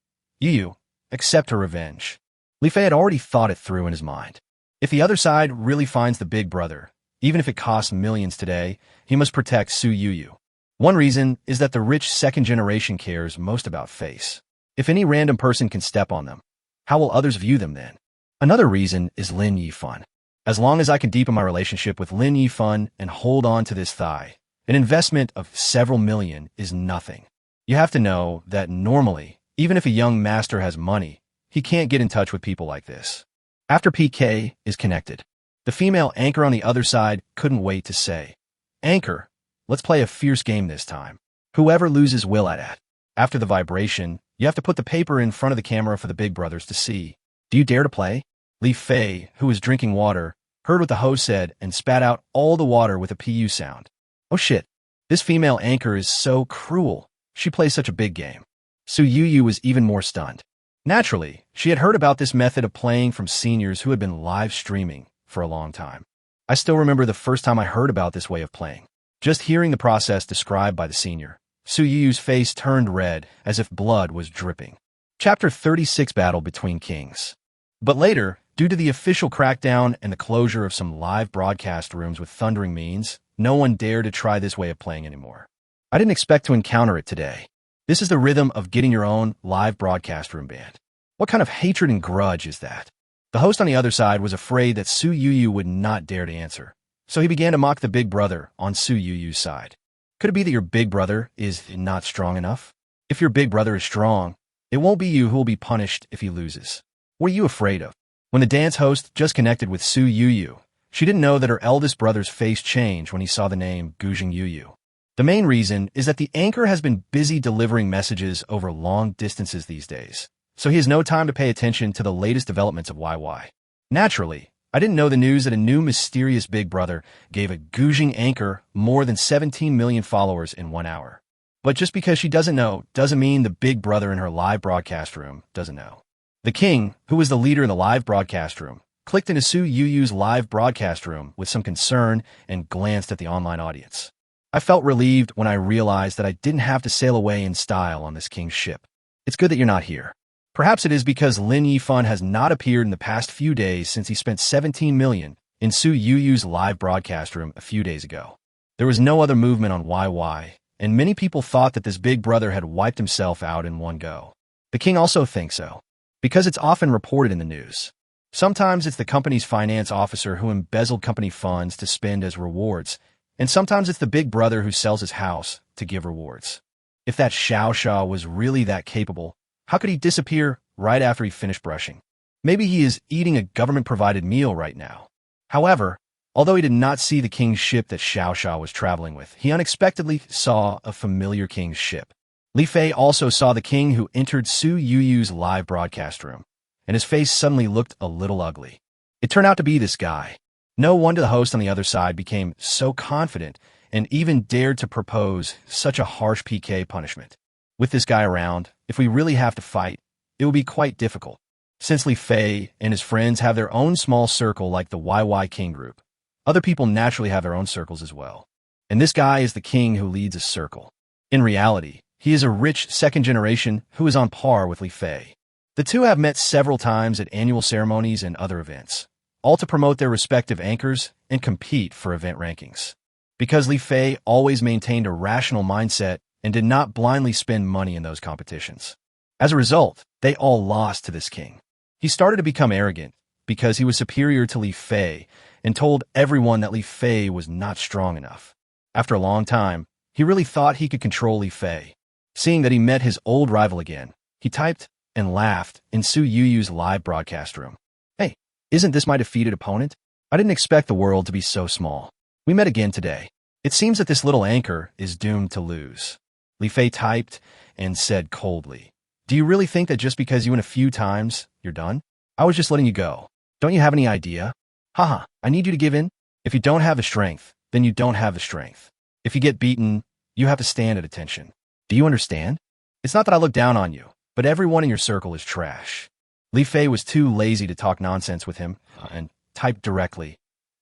Yuyu, accept her revenge." Li Fei had already thought it through in his mind. If the other side really finds the big brother, even if it costs millions today, he must protect Su Yuyu. One reason is that the rich second generation cares most about face. If any random person can step on them, how will others view them then? Another reason is Lin Yifan. As long as I can deepen my relationship with Lin Yifan and hold on to this thigh, an investment of several million is nothing. You have to know that normally, even if a young master has money, he can't get in touch with people like this. After PK is connected, the female anchor on the other side couldn't wait to say, "Anchor, let's play a fierce game this time. Whoever loses will at it." After the vibration, you have to put the paper in front of the camera for the big brothers to see. Do you dare to play? Li Fei, who was drinking water, heard what the host said and spat out all the water with a PU sound. Oh shit, this female anchor is so cruel. She plays such a big game. Su Yuyu was even more stunned. Naturally, she had heard about this method of playing from seniors who had been live streaming for a long time. I still remember the first time I heard about this way of playing. Just hearing the process described by the senior, Su Yuyu's face turned red as if blood was dripping. Chapter 36 Battle Between Kings. But later, due to the official crackdown and the closure of some live broadcast rooms with thundering means, no one dared to try this way of playing anymore. I didn't expect to encounter it today. This is the rhythm of getting your own live broadcast room banned. What kind of hatred and grudge is that? The host on the other side was afraid that Su Yuyu would not dare to answer, so he began to mock the big brother on Su Yuyu's side. Could it be that your big brother is not strong enough? If your big brother is strong, it won't be you who will be punished if he loses. What are you afraid of? When the dance host just connected with Yuyu, she didn't know that her eldest brother's face changed when he saw the name Gujing Yuyu. The main reason is that the anchor has been busy delivering messages over long distances these days, so he has no time to pay attention to the latest developments of YY. Naturally, I didn't know the news that a new mysterious big brother gave a Gujing anchor more than 17 million followers in 1 hour. But just because she doesn't know doesn't mean the big brother in her live broadcast room doesn't know. The king, who was the leader in the live broadcast room, clicked into Yuyu's live broadcast room with some concern and glanced at the online audience. I felt relieved when I realized that I didn't have to sail away in style on this king's ship. It's good that you're not here. Perhaps it is because Lin Yifan has not appeared in the past few days since he spent 17 million in Yuyu's live broadcast room a few days ago. There was no other movement on YY, and many people thought that this big brother had wiped himself out in one go. The king also thinks so, because it's often reported in the news. Sometimes it's the company's finance officer who embezzled company funds to spend as rewards, and sometimes it's the big brother who sells his house to give rewards. If that Xiao was really that capable, how could he disappear right after he finished brushing? Maybe he is eating a government-provided meal right now. However, although he did not see the king's ship that Xiao was traveling with, he unexpectedly saw a familiar king's ship. Li Fei also saw the king who entered Yuyu's live broadcast room, and his face suddenly looked a little ugly. It turned out to be this guy. No wonder the host on the other side became so confident and even dared to propose such a harsh PK punishment. With this guy around, if we really have to fight, it will be quite difficult. Since Li Fei and his friends have their own small circle like the YY King group, other people naturally have their own circles as well. And this guy is the king who leads a circle. In reality, he is a rich second generation who is on par with Li Fei. The two have met several times at annual ceremonies and other events, all to promote their respective anchors and compete for event rankings. Because Li Fei always maintained a rational mindset and did not blindly spend money in those competitions. As a result, they all lost to this king. He started to become arrogant because he was superior to Li Fei and told everyone that Li Fei was not strong enough. After a long time, he really thought he could control Li Fei. Seeing that he met his old rival again, he typed and laughed in Yuyu's live broadcast room. Hey, isn't this my defeated opponent? I didn't expect the world to be so small. We met again today. It seems that this little anchor is doomed to lose. Li Fei typed and said coldly, "Do you really think that just because you win a few times, you're done? I was just letting you go. Don't you have any idea? Haha, I need you to give in. If you don't have the strength, then you don't have the strength. If you get beaten, you have to stand at attention. Do you understand? It's not that I look down on you, but everyone in your circle is trash." Li Fei was too lazy to talk nonsense with him and typed directly,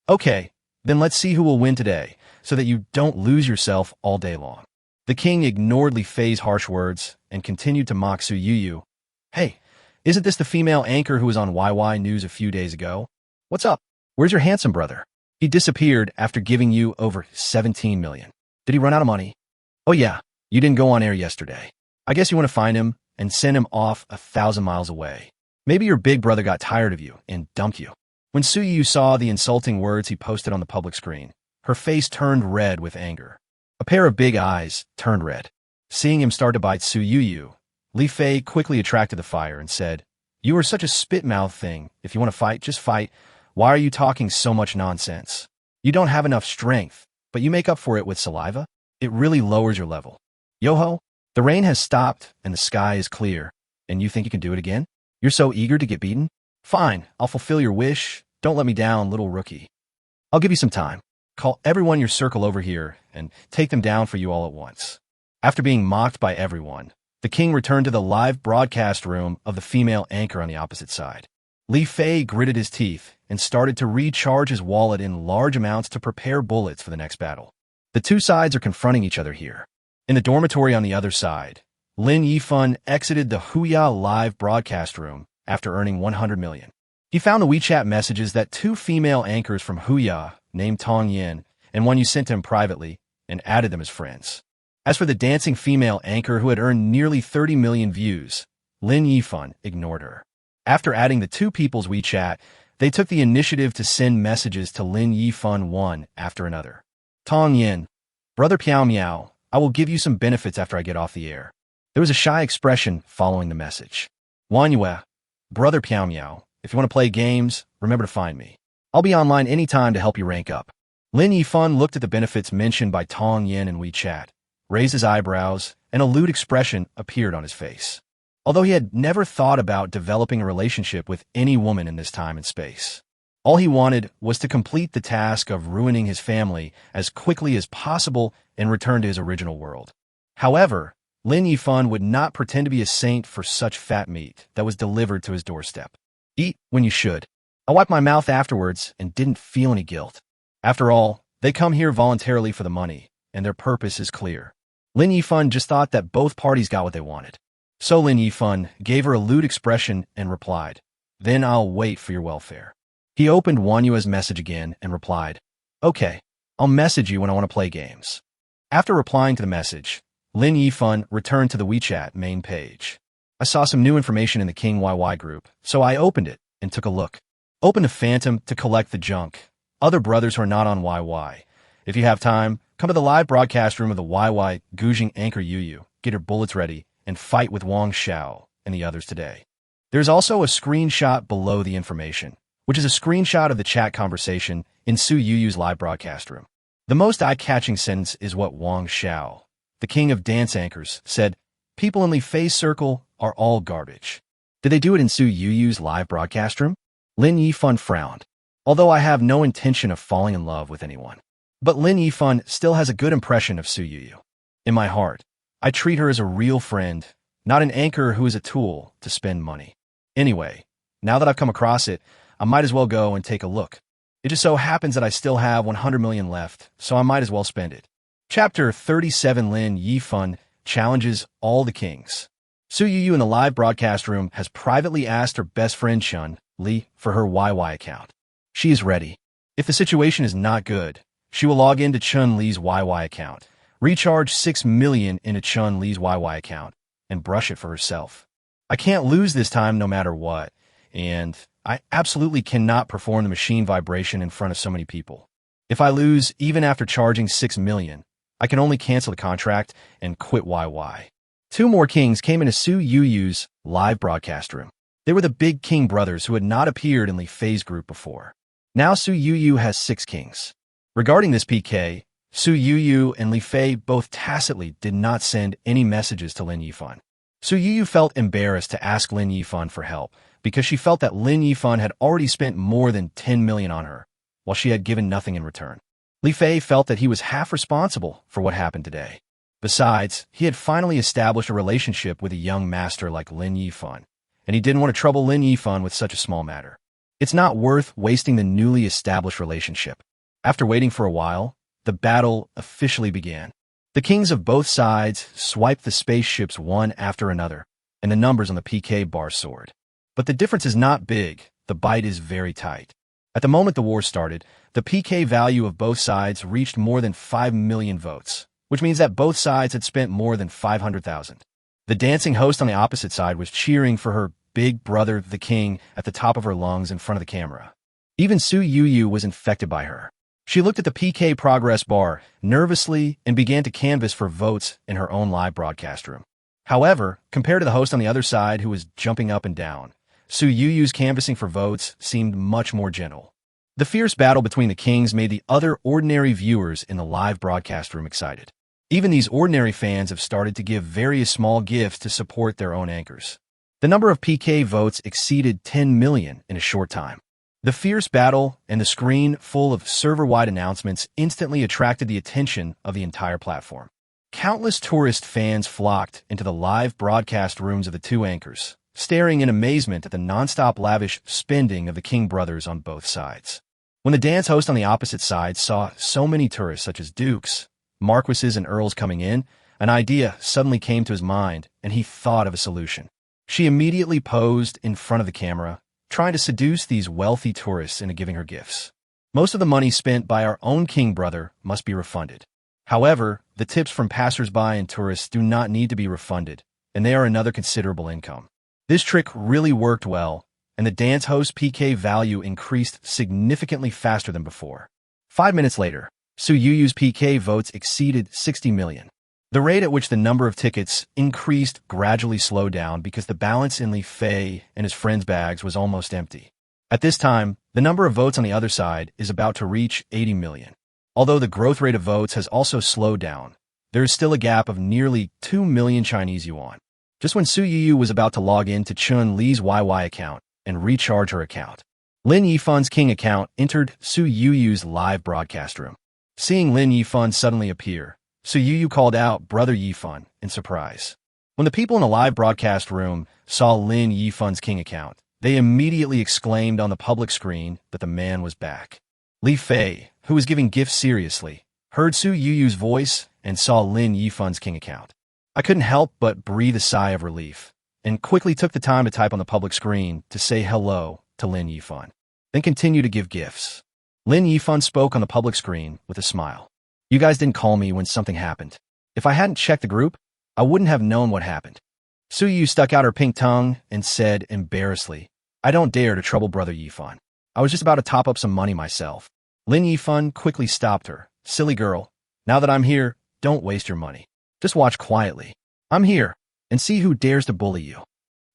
"Okay, then let's see who will win today so that you don't lose yourself all day long." The king ignored Li Fei's harsh words and continued to mock Yuyu. "Hey, isn't this the female anchor who was on YY News a few days ago? What's up? Where's your handsome brother? He disappeared after giving you over 17 million. Did he run out of money? Oh yeah, you didn't go on air yesterday. I guess you want to find him and send him off 1,000 miles away. Maybe your big brother got tired of you and dumped you." When Yuyu saw the insulting words he posted on the public screen, her face turned red with anger. A pair of big eyes turned red. Seeing him start to bite Yuyu, Li Fei quickly attracted the fire and said, "You are such a spit-mouth thing. If you want to fight, just fight. Why are you talking so much nonsense? You don't have enough strength, but you make up for it with saliva? It really lowers your level. Yo-ho, the rain has stopped and the sky is clear, and you think you can do it again? You're so eager to get beaten? Fine, I'll fulfill your wish. Don't let me down, little rookie. I'll give you some time. Call everyone in your circle over here and take them down for you all at once." After being mocked by everyone, the king returned to the live broadcast room of the female anchor on the opposite side. Li Fei gritted his teeth and started to recharge his wallet in large amounts to prepare bullets for the next battle. The two sides are confronting each other here. In the dormitory on the other side, Lin Yifan exited the Huya live broadcast room after earning 100 million. He found the WeChat messages that two female anchors from Huya, named Tong Yin, and one you sent to him privately, and added them as friends. As for the dancing female anchor who had earned nearly 30 million views, Lin Yifan ignored her. After adding the two people's WeChat, they took the initiative to send messages to Lin Yifan one after another. Tong Yin, Brother Piao Miao, I will give you some benefits after I get off the air. There was a shy expression following the message. Yuan Yue, Brother Piao Miao, if you want to play games, remember to find me. I'll be online anytime to help you rank up. Lin Yifan looked at the benefits mentioned by Tong Yin in WeChat, raised his eyebrows, and a lewd expression appeared on his face. Although he had never thought about developing a relationship with any woman in this time and space. All he wanted was to complete the task of ruining his family as quickly as possible and return to his original world. However, Lin Yifan would not pretend to be a saint for such fat meat that was delivered to his doorstep. Eat when you should. I wiped my mouth afterwards and didn't feel any guilt. After all, they come here voluntarily for the money, and their purpose is clear. Lin Yifan just thought that both parties got what they wanted. So Lin Yifan gave her a lewd expression and replied, "Then I'll wait for your welfare." He opened Wang Yue's message again and replied, "Okay, I'll message you when I want to play games." After replying to the message, Lin Yifan returned to the WeChat main page. I saw some new information in the King YY group, so I opened it and took a look. Open a Phantom to collect the junk. Other brothers who are not on YY. If you have time, come to the live broadcast room of the YY Gujing anchor Yuyu, get your bullets ready, and fight with Wang Xiao and the others today. There's also a screenshot below the information, which is a screenshot of the chat conversation in Su Yuyu's live broadcast room. The most eye-catching sentence is what Wang Xiao, the king of dance anchors, said, "People in Li Fei's circle are all garbage." Did they do it in Su Yuyu's live broadcast room? Lin Yifan frowned. Although I have no intention of falling in love with anyone. But Lin Yifan still has a good impression of Su Yuyu. In my heart, I treat her as a real friend, not an anchor who is a tool to spend money. Anyway, now that I've come across it, I might as well go and take a look. It just so happens that I still have 100 million left, so I might as well spend it. Chapter 37 Lin Yifan challenges all the kings. Su Yuyu in the live broadcast room has privately asked her best friend Chun Li for her YY account. She is ready. If the situation is not good, she will log into Chun Li's YY account, recharge 6 million into Chun Li's YY account, and brush it for herself. I can't lose this time no matter what, and I absolutely cannot perform the machine vibration in front of so many people. If I lose even after charging 6 million, I can only cancel the contract and quit YY. Two more kings came into Su Yuyu's live broadcast room. They were the big king brothers who had not appeared in Li Fei's group before. Now Su Yuyu has 6 kings. Regarding this PK, Su Yuyu and Li Fei both tacitly did not send any messages to Lin Yifan. Su Yuyu felt embarrassed to ask Lin Yifan for help because she felt that Lin Yifan had already spent more than 10 million on her, while she had given nothing in return. Li Fei felt that he was half responsible for what happened today. Besides, he had finally established a relationship with a young master like Lin Yifan, and he didn't want to trouble Lin Yifan with such a small matter. It's not worth wasting the newly established relationship. After waiting for a while, the battle officially began. The kings of both sides swiped the spaceships one after another, and the numbers on the PK bar soared. But the difference is not big, the bite is very tight. At the moment the war started, the PK value of both sides reached more than 5 million votes, which means that both sides had spent more than 500,000. The dancing host on the opposite side was cheering for her big brother, the king, at the top of her lungs in front of the camera. Even Su Yuyu was infected by her. She looked at the PK progress bar nervously and began to canvass for votes in her own live broadcast room. However, compared to the host on the other side who was jumping up and down, Su Yuyu's canvassing for votes seemed much more gentle. The fierce battle between the kings made the other ordinary viewers in the live broadcast room excited. Even these ordinary fans have started to give various small gifts to support their own anchors. The number of PK votes exceeded 10 million in a short time. The fierce battle and the screen full of server-wide announcements instantly attracted the attention of the entire platform. Countless tourist fans flocked into the live broadcast rooms of the two anchors, staring in amazement at the non-stop lavish spending of the King brothers on both sides. When the dance host on the opposite side saw so many tourists such as dukes, marquises, and earls coming in, an idea suddenly came to his mind, and he thought of a solution. She immediately posed in front of the camera, trying to seduce these wealthy tourists into giving her gifts. Most of the money spent by our own king brother must be refunded. However, the tips from passers-by and tourists do not need to be refunded, and they are another considerable income. This trick really worked well, and the dance host PK value increased significantly faster than before. 5 minutes later, Su Yuyu's PK votes exceeded 60 million. The rate at which the number of tickets increased gradually slowed down because the balance in Li Fei and his friends' bags was almost empty. At this time, the number of votes on the other side is about to reach 80 million. Although the growth rate of votes has also slowed down, there is still a gap of nearly 2 million Chinese yuan. Just when Su Yuyu was about to log in to Chun Li's YY account and recharge her account, Lin Yifan's King account entered Su Yuyu's live broadcast room. Seeing Lin Yifan suddenly appear, Su Yuyu called out Brother Yifan in surprise. When the people in the live broadcast room saw Lin Yifan's King account, they immediately exclaimed on the public screen that the man was back. Li Fei, who was giving gifts seriously, heard Su Yuyu's voice and saw Lin Yifan's King account. I couldn't help but breathe a sigh of relief, and quickly took the time to type on the public screen to say hello to Lin Yifan, then continue to give gifts. Lin Yifan spoke on the public screen with a smile. You guys didn't call me when something happened. If I hadn't checked the group, I wouldn't have known what happened. Su Yu stuck out her pink tongue and said embarrassedly, I don't dare to trouble Brother Yifan. I was just about to top up some money myself. Lin Yifan quickly stopped her. Silly girl, now that I'm here, don't waste your money. Just watch quietly. I'm here, and see who dares to bully you.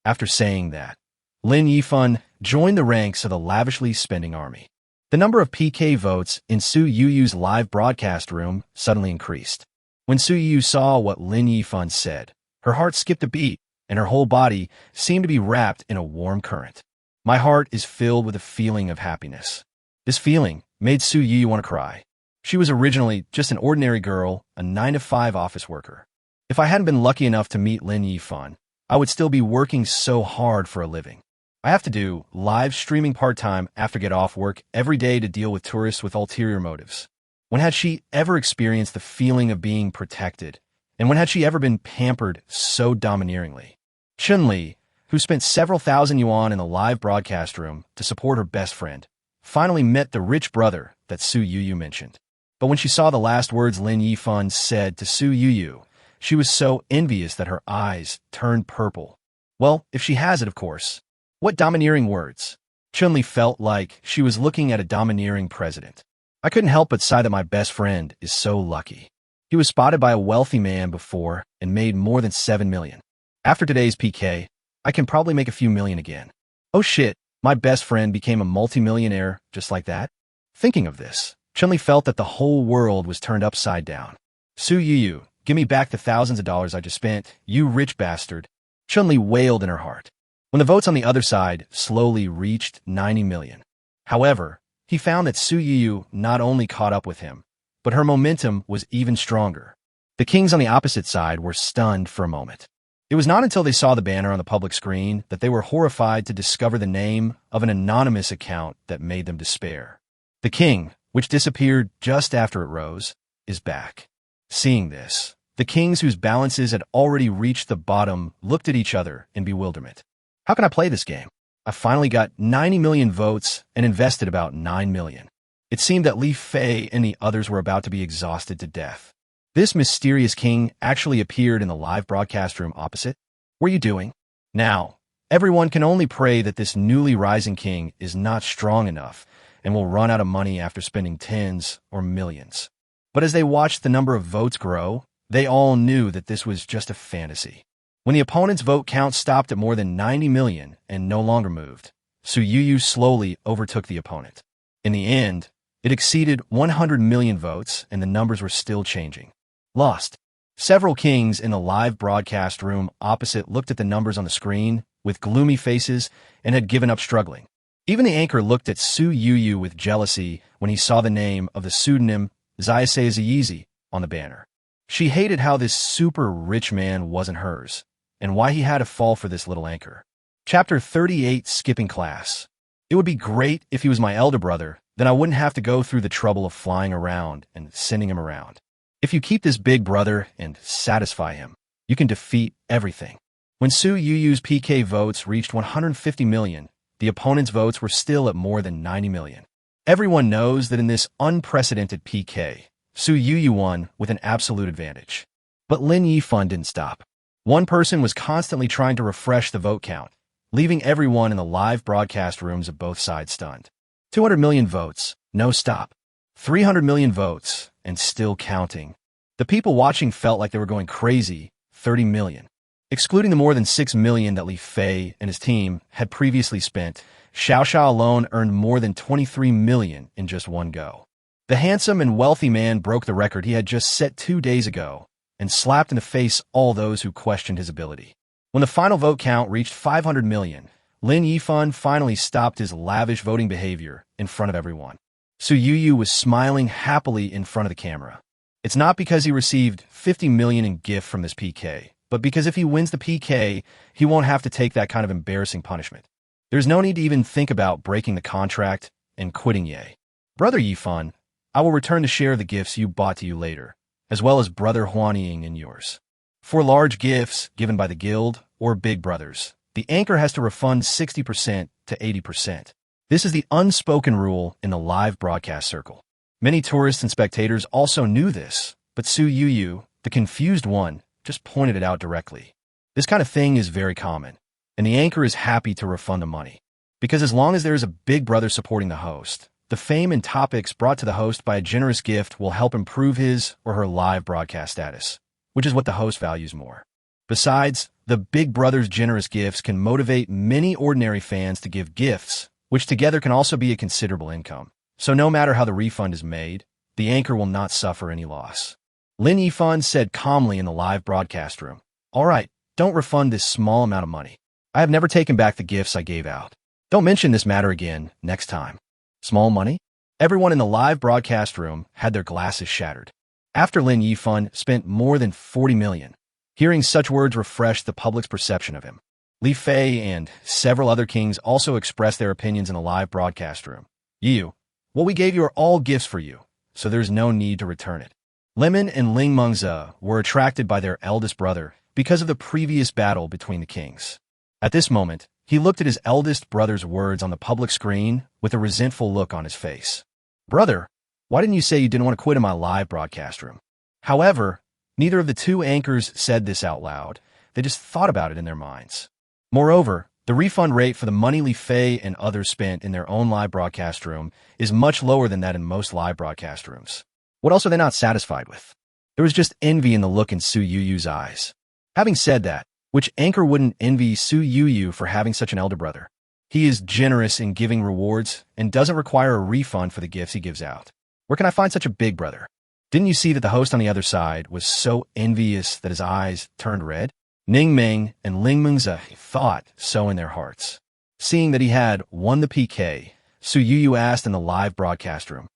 After saying that, Lin Yifan joined the ranks of the lavishly spending army. The number of PK votes in Su Yuyu's live broadcast room suddenly increased. When Su Yuyu saw what Lin Yifan said, her heart skipped a beat, and her whole body seemed to be wrapped in a warm current. My heart is filled with a feeling of happiness. This feeling made Su Yuyu want to cry. She was originally just an ordinary girl, a 9-to-5 office worker. If I hadn't been lucky enough to meet Lin Yifan, I would still be working so hard for a living. I have to do live streaming part-time after get off work every day to deal with tourists with ulterior motives. When had she ever experienced the feeling of being protected? And when had she ever been pampered so domineeringly? Chun-Li, who spent several thousand yuan in the live broadcast room to support her best friend, finally met the rich brother that Su Yuyu mentioned. But when she saw the last words Lin Yifan said to Su Yuyu, she was so envious that her eyes turned purple. Well, if she has it, of course. What domineering words! Chun-Li felt like she was looking at a domineering president. I couldn't help but sigh that my best friend is so lucky. He was spotted by a wealthy man before and made more than 7 million. After today's PK, I can probably make a few million again. Oh shit, my best friend became a multimillionaire just like that? Thinking of this, Chun-Li felt that the whole world was turned upside down. Su Yuyu, give me back the thousands of dollars I just spent, you rich bastard. Chun-Li wailed in her heart. When the votes on the other side slowly reached 90 million. However, he found that Su Yuyu not only caught up with him, but her momentum was even stronger. The kings on the opposite side were stunned for a moment. It was not until they saw the banner on the public screen that they were horrified to discover the name of an anonymous account that made them despair. The king, which disappeared just after it rose, is back. Seeing this, the kings whose balances had already reached the bottom looked at each other in bewilderment. How can I play this game? I finally got 90 million votes and invested about 9 million. It seemed that Li Fei and the others were about to be exhausted to death. This mysterious king actually appeared in the live broadcast room opposite. What are you doing? Now, everyone can only pray that this newly rising king is not strong enough and will run out of money after spending tens or millions. But as they watched the number of votes grow, they all knew that this was just a fantasy. When the opponent's vote count stopped at more than 90 million and no longer moved, Su Yuyu slowly overtook the opponent. In the end, it exceeded 100 million votes and the numbers were still changing. Lost. Several kings in the live broadcast room opposite looked at the numbers on the screen with gloomy faces and had given up struggling. Even the anchor looked at Su Yuyu with jealousy when he saw the name of the pseudonym Zayase Ziyizi on the banner. She hated how this super rich man wasn't hers, and why he had to fall for this little anchor. Chapter 38, Skipping Class. It would be great if he was my elder brother, then I wouldn't have to go through the trouble of flying around and sending him around. If you keep this big brother and satisfy him, you can defeat everything. When Su Yuyu's PK votes reached 150 million, the opponent's votes were still at more than 90 million. Everyone knows that in this unprecedented PK, Su Yuyu won with an absolute advantage. But Lin Yifan didn't stop. One person was constantly trying to refresh the vote count, leaving everyone in the live broadcast rooms of both sides stunned. 200 million votes, no stop. 300 million votes, and still counting. The people watching felt like they were going crazy. 30 million. Excluding the more than 6 million that Li Fei and his team had previously spent, Xiao alone earned more than 23 million in just one go. The handsome and wealthy man broke the record he had just set 2 days ago and slapped in the face all those who questioned his ability. When the final vote count reached 500 million, Lin Yifan finally stopped his lavish voting behavior in front of everyone. Yuyu was smiling happily in front of the camera. It's not because he received 50 million in gift from this PK, but because if he wins the PK, he won't have to take that kind of embarrassing punishment. There's no need to even think about breaking the contract and quitting Ye. Brother Yifan, I will return the share of the gifts you bought to you later, as well as Brother Huanying and yours. For large gifts given by the guild or big brothers, the anchor has to refund 60% to 80%. This is the unspoken rule in the live broadcast circle. Many tourists and spectators also knew this, but Yuyu, the confused one, just pointed it out directly. This kind of thing is very common, and the anchor is happy to refund the money. Because as long as there is a big brother supporting the host, the fame and topics brought to the host by a generous gift will help improve his or her live broadcast status, which is what the host values more. Besides, the big brother's generous gifts can motivate many ordinary fans to give gifts, which together can also be a considerable income. So no matter how the refund is made, the anchor will not suffer any loss. Lin Yifan said calmly in the live broadcast room, "All right, don't refund this small amount of money. I have never taken back the gifts I gave out. Don't mention this matter again next time." Small money? Everyone in the live broadcast room had their glasses shattered. After Lin Yifan spent more than 40 million, hearing such words refreshed the public's perception of him. Li Fei and several other kings also expressed their opinions in the live broadcast room. Yuyu, what we gave you are all gifts for you, so there's no need to return it. Lemon and Ling Mengze were attracted by their eldest brother because of the previous battle between the kings. At this moment, he looked at his eldest brother's words on the public screen with a resentful look on his face. "Brother, why didn't you say you didn't want to quit in my live broadcast room?" However, neither of the two anchors said this out loud. They just thought about it in their minds. Moreover, the refund rate for the money Li Fei and others spent in their own live broadcast room is much lower than that in most live broadcast rooms. What else are they not satisfied with? There was just envy in the look in Yuyu's eyes. Having said that, which anchor wouldn't envy Yuyu for having such an elder brother? He is generous in giving rewards and doesn't require a refund for the gifts he gives out. Where can I find such a big brother? Didn't you see that the host on the other side was so envious that his eyes turned red? Ning Ming and Ling Mengze thought so in their hearts. Seeing that he had won the PK, Yuyu asked in the live broadcast room,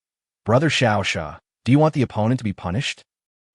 "Brother Xiao, do you want the opponent to be punished?"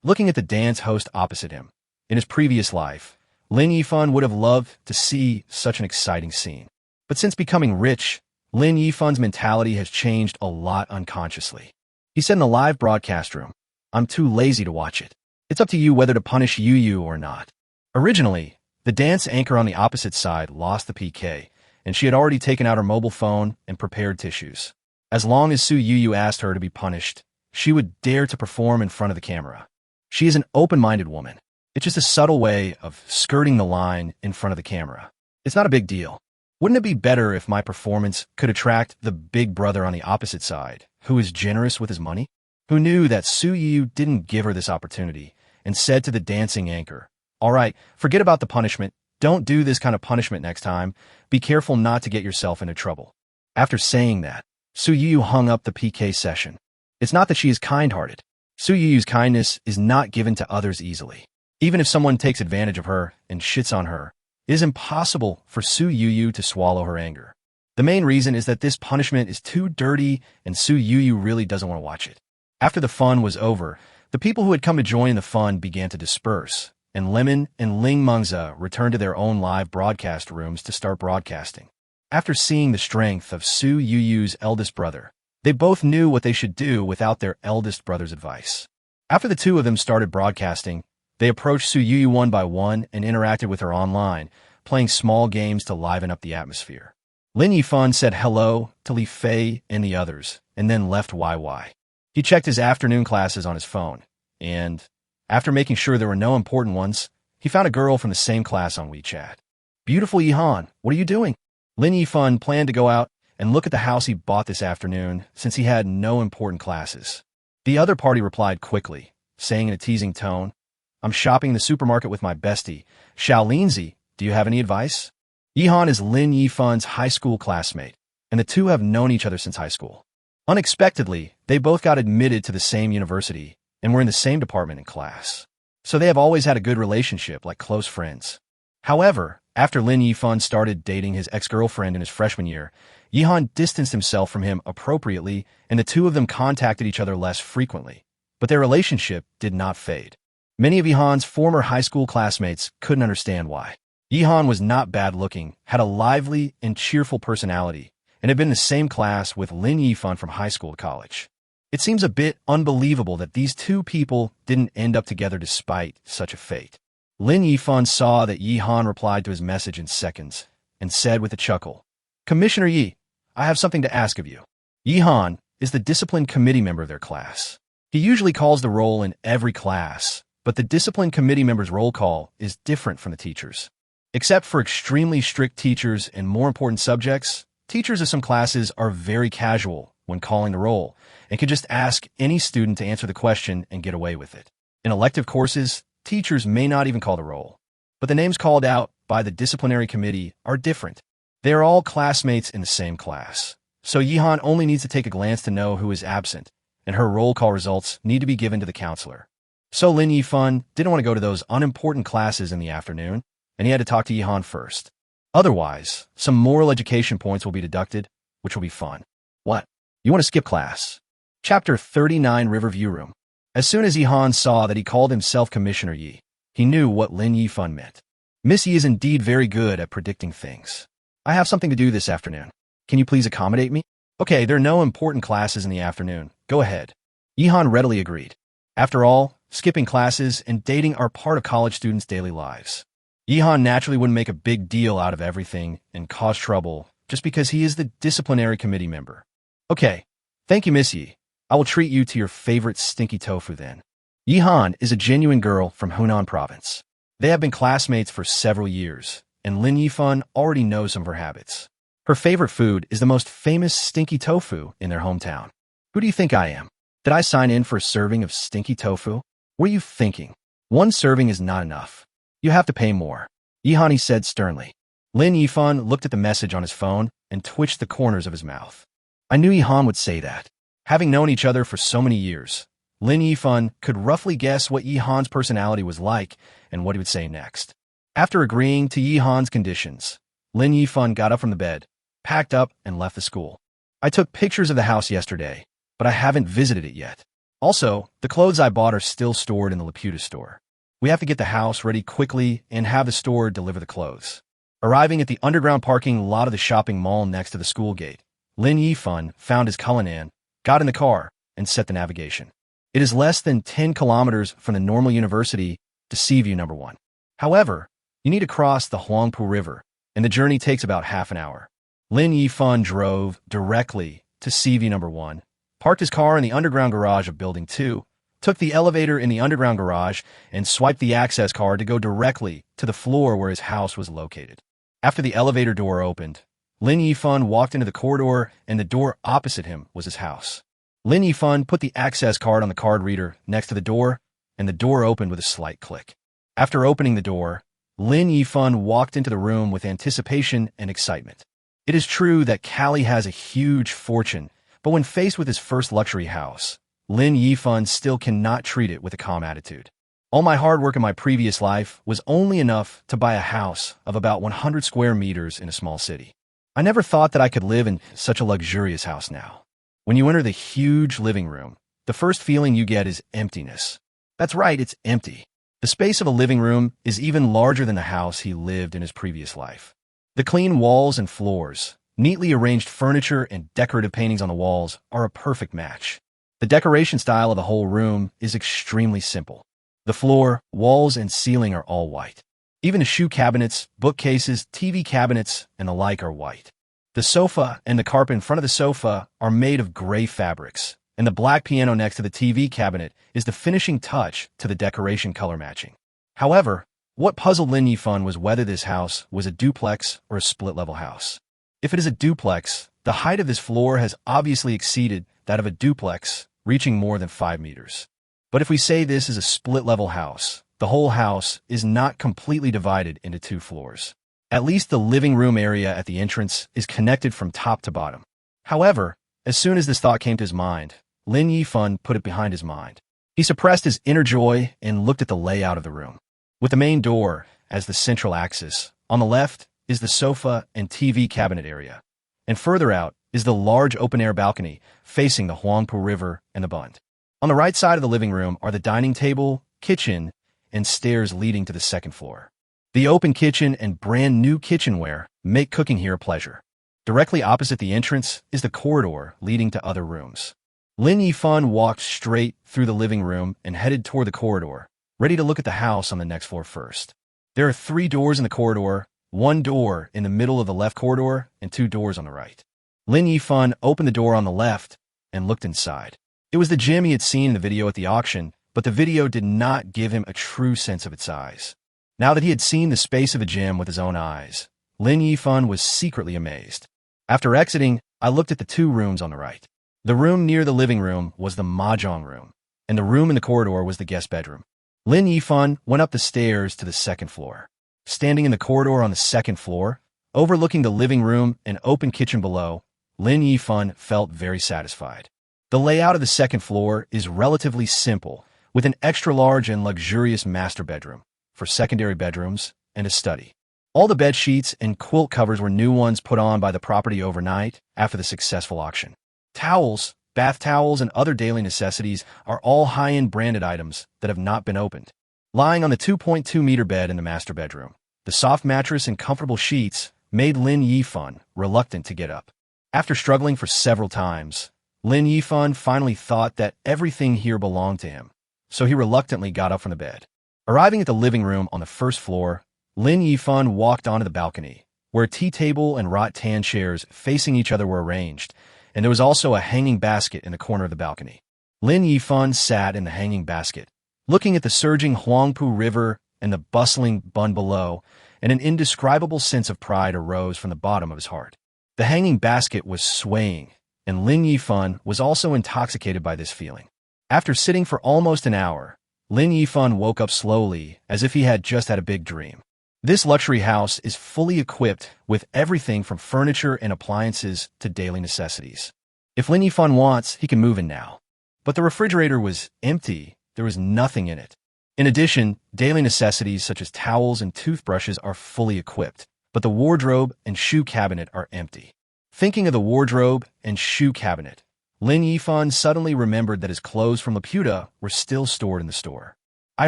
Looking at the dance host opposite him, in his previous life, Lin Yifan would have loved to see such an exciting scene. But since becoming rich, Lin Yifan's mentality has changed a lot unconsciously. He said in the live broadcast room, "I'm too lazy to watch it. It's up to you whether to punish Yuyu or not." Originally, the dance anchor on the opposite side lost the PK, and she had already taken out her mobile phone and prepared tissues. As long as Yuyu asked her to be punished, she would dare to perform in front of the camera. She is an open-minded woman. It's just a subtle way of skirting the line in front of the camera. It's not a big deal. Wouldn't it be better if my performance could attract the big brother on the opposite side, who is generous with his money? Who knew that Yuyu didn't give her this opportunity and said to the dancing anchor, "All right, forget about the punishment. Don't do this kind of punishment next time. Be careful not to get yourself into trouble." After saying that, Yuyu hung up the PK session. It's not that she is kind-hearted. Yuyu's kindness is not given to others easily. Even if someone takes advantage of her and shits on her, it is impossible for Yuyu to swallow her anger. The main reason is that this punishment is too dirty and Yuyu really doesn't want to watch it. After the fun was over, the people who had come to join the fun began to disperse, and Lemon and Ling Mengze returned to their own live broadcast rooms to start broadcasting. After seeing the strength of Yuyu's eldest brother, they both knew what they should do without their eldest brother's advice. After the two of them started broadcasting, they approached Yuyu one by one and interacted with her online, playing small games to liven up the atmosphere. Lin Yifan said hello to Li Fei and the others, and then left YY. He checked his afternoon classes on his phone, and after making sure there were no important ones, he found a girl from the same class on WeChat. "Beautiful Yihan, what are you doing?" Lin Yifan planned to go out and look at the house he bought this afternoon since he had no important classes. The other party replied quickly, saying in a teasing tone, I'm shopping in the supermarket with my bestie, Xiao Linzi. Do you have any advice? Yihan is Lin Yifan's high school classmate, and the two have known each other since high school. Unexpectedly, they both got admitted to the same university and were in the same department in class. So they have always had a good relationship, like close friends. However, after Lin Yifan started dating his ex-girlfriend in his freshman year, Yihan distanced himself from him appropriately, and the two of them contacted each other less frequently. But their relationship did not fade. Many of Yihan's former high school classmates couldn't understand why. Yihan was not bad-looking, had a lively and cheerful personality, and had been in the same class with Lin Yifan from high school to college. It seems a bit unbelievable that these two people didn't end up together despite such a fate. Lin Yifan saw that Yihan replied to his message in seconds and said with a chuckle, Commissioner Yi, I have something to ask of you. Yihan is the discipline committee member of their class. He usually calls the roll in every class, but the discipline committee member's roll call is different from the teachers. Except for extremely strict teachers and more important subjects, teachers of some classes are very casual when calling the roll and can just ask any student to answer the question and get away with it. In elective courses, teachers may not even call the roll, but the names called out by the disciplinary committee are different. They are all classmates in the same class, so Yihan only needs to take a glance to know who is absent, and her roll call results need to be given to the counselor. So Lin Yifan didn't want to go to those unimportant classes in the afternoon, and he had to talk to Yihan first. Otherwise, some moral education points will be deducted, which will be fun. What? You want to skip class? Chapter 39 Riverview Room. As soon as Yihan saw that he called himself Commissioner Yi, he knew what Lin Yifan meant. Miss Yi is indeed very good at predicting things. I have something to do this afternoon. Can you please accommodate me? Okay, there are no important classes in the afternoon. Go ahead. Yihan readily agreed. After all, skipping classes and dating are part of college students' daily lives. Yihan naturally wouldn't make a big deal out of everything and cause trouble just because he is the disciplinary committee member. Okay, thank you, Miss Yi. I will treat you to your favorite stinky tofu then. Yihan is a genuine girl from Hunan province. They have been classmates for several years, and Lin Yifan already knows some of her habits. Her favorite food is the most famous stinky tofu in their hometown. Who do you think I am? Did I sign in for a serving of stinky tofu? What are you thinking? One serving is not enough. You have to pay more, Yihan said sternly. Lin Yifan looked at the message on his phone and twitched the corners of his mouth. I knew Yihan would say that. Having known each other for so many years, Lin Yifan could roughly guess what Yihan's personality was like and what he would say next. After agreeing to Yihan's conditions, Lin Yifan got up from the bed, packed up, and left the school. I took pictures of the house yesterday, but I haven't visited it yet. Also, the clothes I bought are still stored in the Laputa store. We have to get the house ready quickly and have the store deliver the clothes. Arriving at the underground parking lot of the shopping mall next to the school gate, Lin Yifan found his Cullinan, got in the car, and set the navigation. It is less than 10 kilometers from the normal university to Seaview No. 1. However, you need to cross the Huangpu River, and the journey takes about half an hour. Lin Yifan drove directly to Seaview No. 1, parked his car in the underground garage of Building 2, took the elevator in the underground garage, and swiped the access card to go directly to the floor where his house was located. After the elevator door opened, Lin Yifan walked into the corridor, and the door opposite him was his house. Lin Yifan put the access card on the card reader next to the door, and the door opened with a slight click. After opening the door, Lin Yifan walked into the room with anticipation and excitement. It is true that Callie has a huge fortune, but when faced with his first luxury house, Lin Yifan still cannot treat it with a calm attitude. All my hard work in my previous life was only enough to buy a house of about 100 square meters in a small city. I never thought that I could live in such a luxurious house now. When you enter the huge living room, the first feeling you get is emptiness. That's right, it's empty. The space of a living room is even larger than the house he lived in his previous life. The clean walls and floors, neatly arranged furniture, and decorative paintings on the walls are a perfect match. The decoration style of the whole room is extremely simple. The floor, walls, and ceiling are all white. Even the shoe cabinets, bookcases, TV cabinets, and the like are white. The sofa and the carpet in front of the sofa are made of gray fabrics, and the black piano next to the TV cabinet is the finishing touch to the decoration color matching. However, what puzzled Lin Yifan was whether this house was a duplex or a split-level house. If it is a duplex, the height of this floor has obviously exceeded that of a duplex, reaching more than 5 meters. But if we say this is a split-level house, the whole house is not completely divided into 2 floors. At least the living room area at the entrance is connected from top to bottom. However, as soon as this thought came to his mind, Lin Yifan put it behind his mind. He suppressed his inner joy and looked at the layout of the room. With the main door as the central axis, on the left is the sofa and TV cabinet area, and further out is the large open-air balcony facing the Huangpu River and the Bund. On the right side of the living room are the dining table, kitchen, and stairs leading to the second floor. The open kitchen and brand new kitchenware make cooking here a pleasure. Directly opposite the entrance is the corridor leading to other rooms. Lin Yifan walked straight through the living room and headed toward the corridor, ready to look at the house on the next floor first. There are 3 doors in the corridor, 1 door in the middle of the left corridor, and 2 doors on the right. Lin Yifan opened the door on the left and looked inside. It was the gym he had seen in the video at the auction, but the video did not give him a true sense of its size. Now that he had seen the space of a gym with his own eyes, Lin Yifan was secretly amazed. After exiting, I looked at the 2 rooms on the right. The room near the living room was the mahjong room, and the room in the corridor was the guest bedroom. Lin Yifan went up the stairs to the second floor. Standing in the corridor on the second floor, overlooking the living room and open kitchen below, Lin Yifan felt very satisfied. The layout of the second floor is relatively simple, with an extra-large and luxurious master bedroom, for secondary bedrooms, and a study. All the bed sheets and quilt covers were new ones put on by the property overnight after the successful auction. Towels, bath towels, and other daily necessities are all high-end branded items that have not been opened. Lying on the 2.2-meter bed in the master bedroom, the soft mattress and comfortable sheets made Lin Yifan reluctant to get up. After struggling for several times, Lin Yifan finally thought that everything here belonged to him, so he reluctantly got up from the bed. Arriving at the living room on the first floor, Lin Yifan walked onto the balcony, where a tea table and rattan chairs facing each other were arranged, and there was also a hanging basket in the corner of the balcony. Lin Yifan sat in the hanging basket, looking at the surging Huangpu River and the bustling Bund below, and an indescribable sense of pride arose from the bottom of his heart. The hanging basket was swaying, and Lin Yifan was also intoxicated by this feeling. After sitting for almost an hour, Lin Yifan woke up slowly, as if he had just had a big dream. This luxury house is fully equipped with everything from furniture and appliances to daily necessities. If Lin Yifan wants, he can move in now. But the refrigerator was empty. There was nothing in it. In addition, daily necessities such as towels and toothbrushes are fully equipped, but the wardrobe and shoe cabinet are empty. Thinking of the wardrobe and shoe cabinet, Lin Yifan suddenly remembered that his clothes from Laputa were still stored in the store. I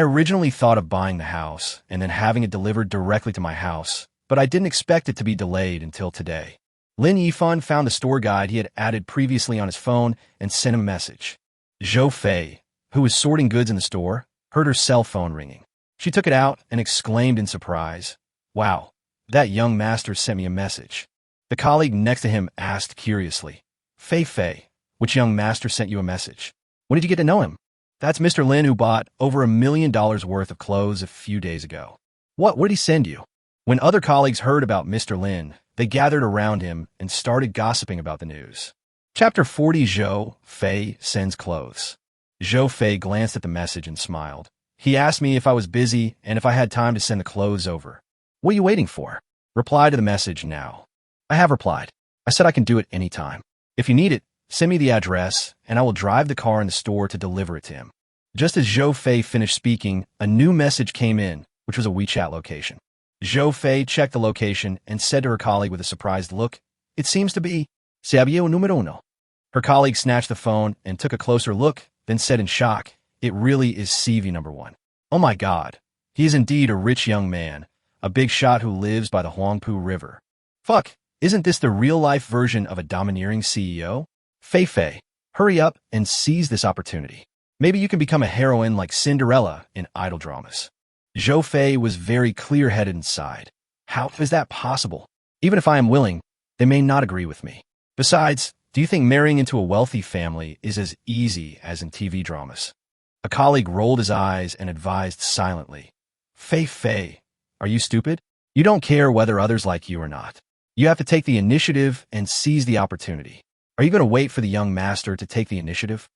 originally thought of buying the house and then having it delivered directly to my house, but I didn't expect it to be delayed until today. Lin Yifan found the store guide he had added previously on his phone and sent him a message. Zhou Fei, who was sorting goods in the store, heard her cell phone ringing. She took it out and exclaimed in surprise, "Wow, that young master sent me a message." The colleague next to him asked curiously, Fei, which young master sent you a message? When did you get to know him?" "That's Mr. Lin who bought over $1 million worth of clothes a few days ago." What did he send you?" When other colleagues heard about Mr. Lin, they gathered around him and started gossiping about the news. Chapter 40. Zhou Fei sends clothes. Zhou Fei glanced at the message and smiled. He asked me if I was busy and if I had time to send the clothes over. "What are you waiting for? Reply to the message now." "I have replied. I said I can do it any time. If you need it, send me the address, and I will drive the car in the store to deliver it to him." Just as Zhou Fei finished speaking, a new message came in, which was a WeChat location. Zhou Fei checked the location and said to her colleague with a surprised look, "It seems to be Sabio numero uno." Her colleague snatched the phone and took a closer look, then said in shock, "It really is CV number 1. Oh my God, he is indeed a rich young man, a big shot who lives by the Huangpu River. Fuck, isn't this the real-life version of a domineering CEO? Fei, hurry up and seize this opportunity. Maybe you can become a heroine like Cinderella in idol dramas." Zhou Fei was very clear-headed inside. How is that possible? Even if I am willing, they may not agree with me. Besides, do you think marrying into a wealthy family is as easy as in TV dramas? A colleague rolled his eyes and advised silently, Fei, are you stupid? You don't care whether others like you or not. You have to take the initiative and seize the opportunity. Are you going to wait for the young master to take the initiative?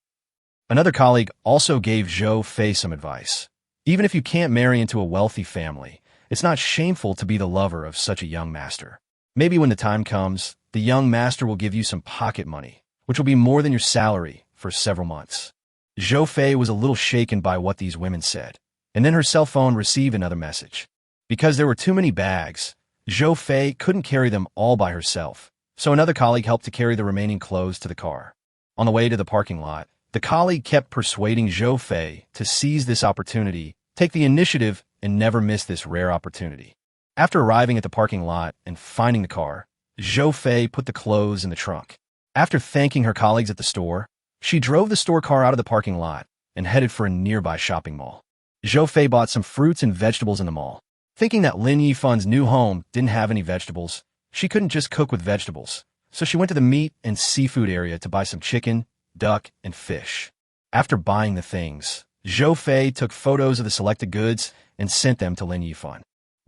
Another colleague also gave Zhou Fei some advice. Even if you can't marry into a wealthy family, it's not shameful to be the lover of such a young master. Maybe when the time comes, the young master will give you some pocket money, which will be more than your salary for several months. Zhou Fei was a little shaken by what these women said, and then her cell phone received another message. Because there were too many bags, Zhou Fei couldn't carry them all by herself, so another colleague helped to carry the remaining clothes to the car. On the way to the parking lot, the colleague kept persuading Zhou Fei to seize this opportunity, take the initiative, and never miss this rare opportunity. After arriving at the parking lot and finding the car, Zhou Fei put the clothes in the trunk. After thanking her colleagues at the store, she drove the store car out of the parking lot and headed for a nearby shopping mall. Zhou Fei bought some fruits and vegetables in the mall. Thinking that Lin Yifan's new home didn't have any vegetables, she couldn't just cook with vegetables, so she went to the meat and seafood area to buy some chicken, duck, and fish. After buying the things, Zhou Fei took photos of the selected goods and sent them to Lin Yifan.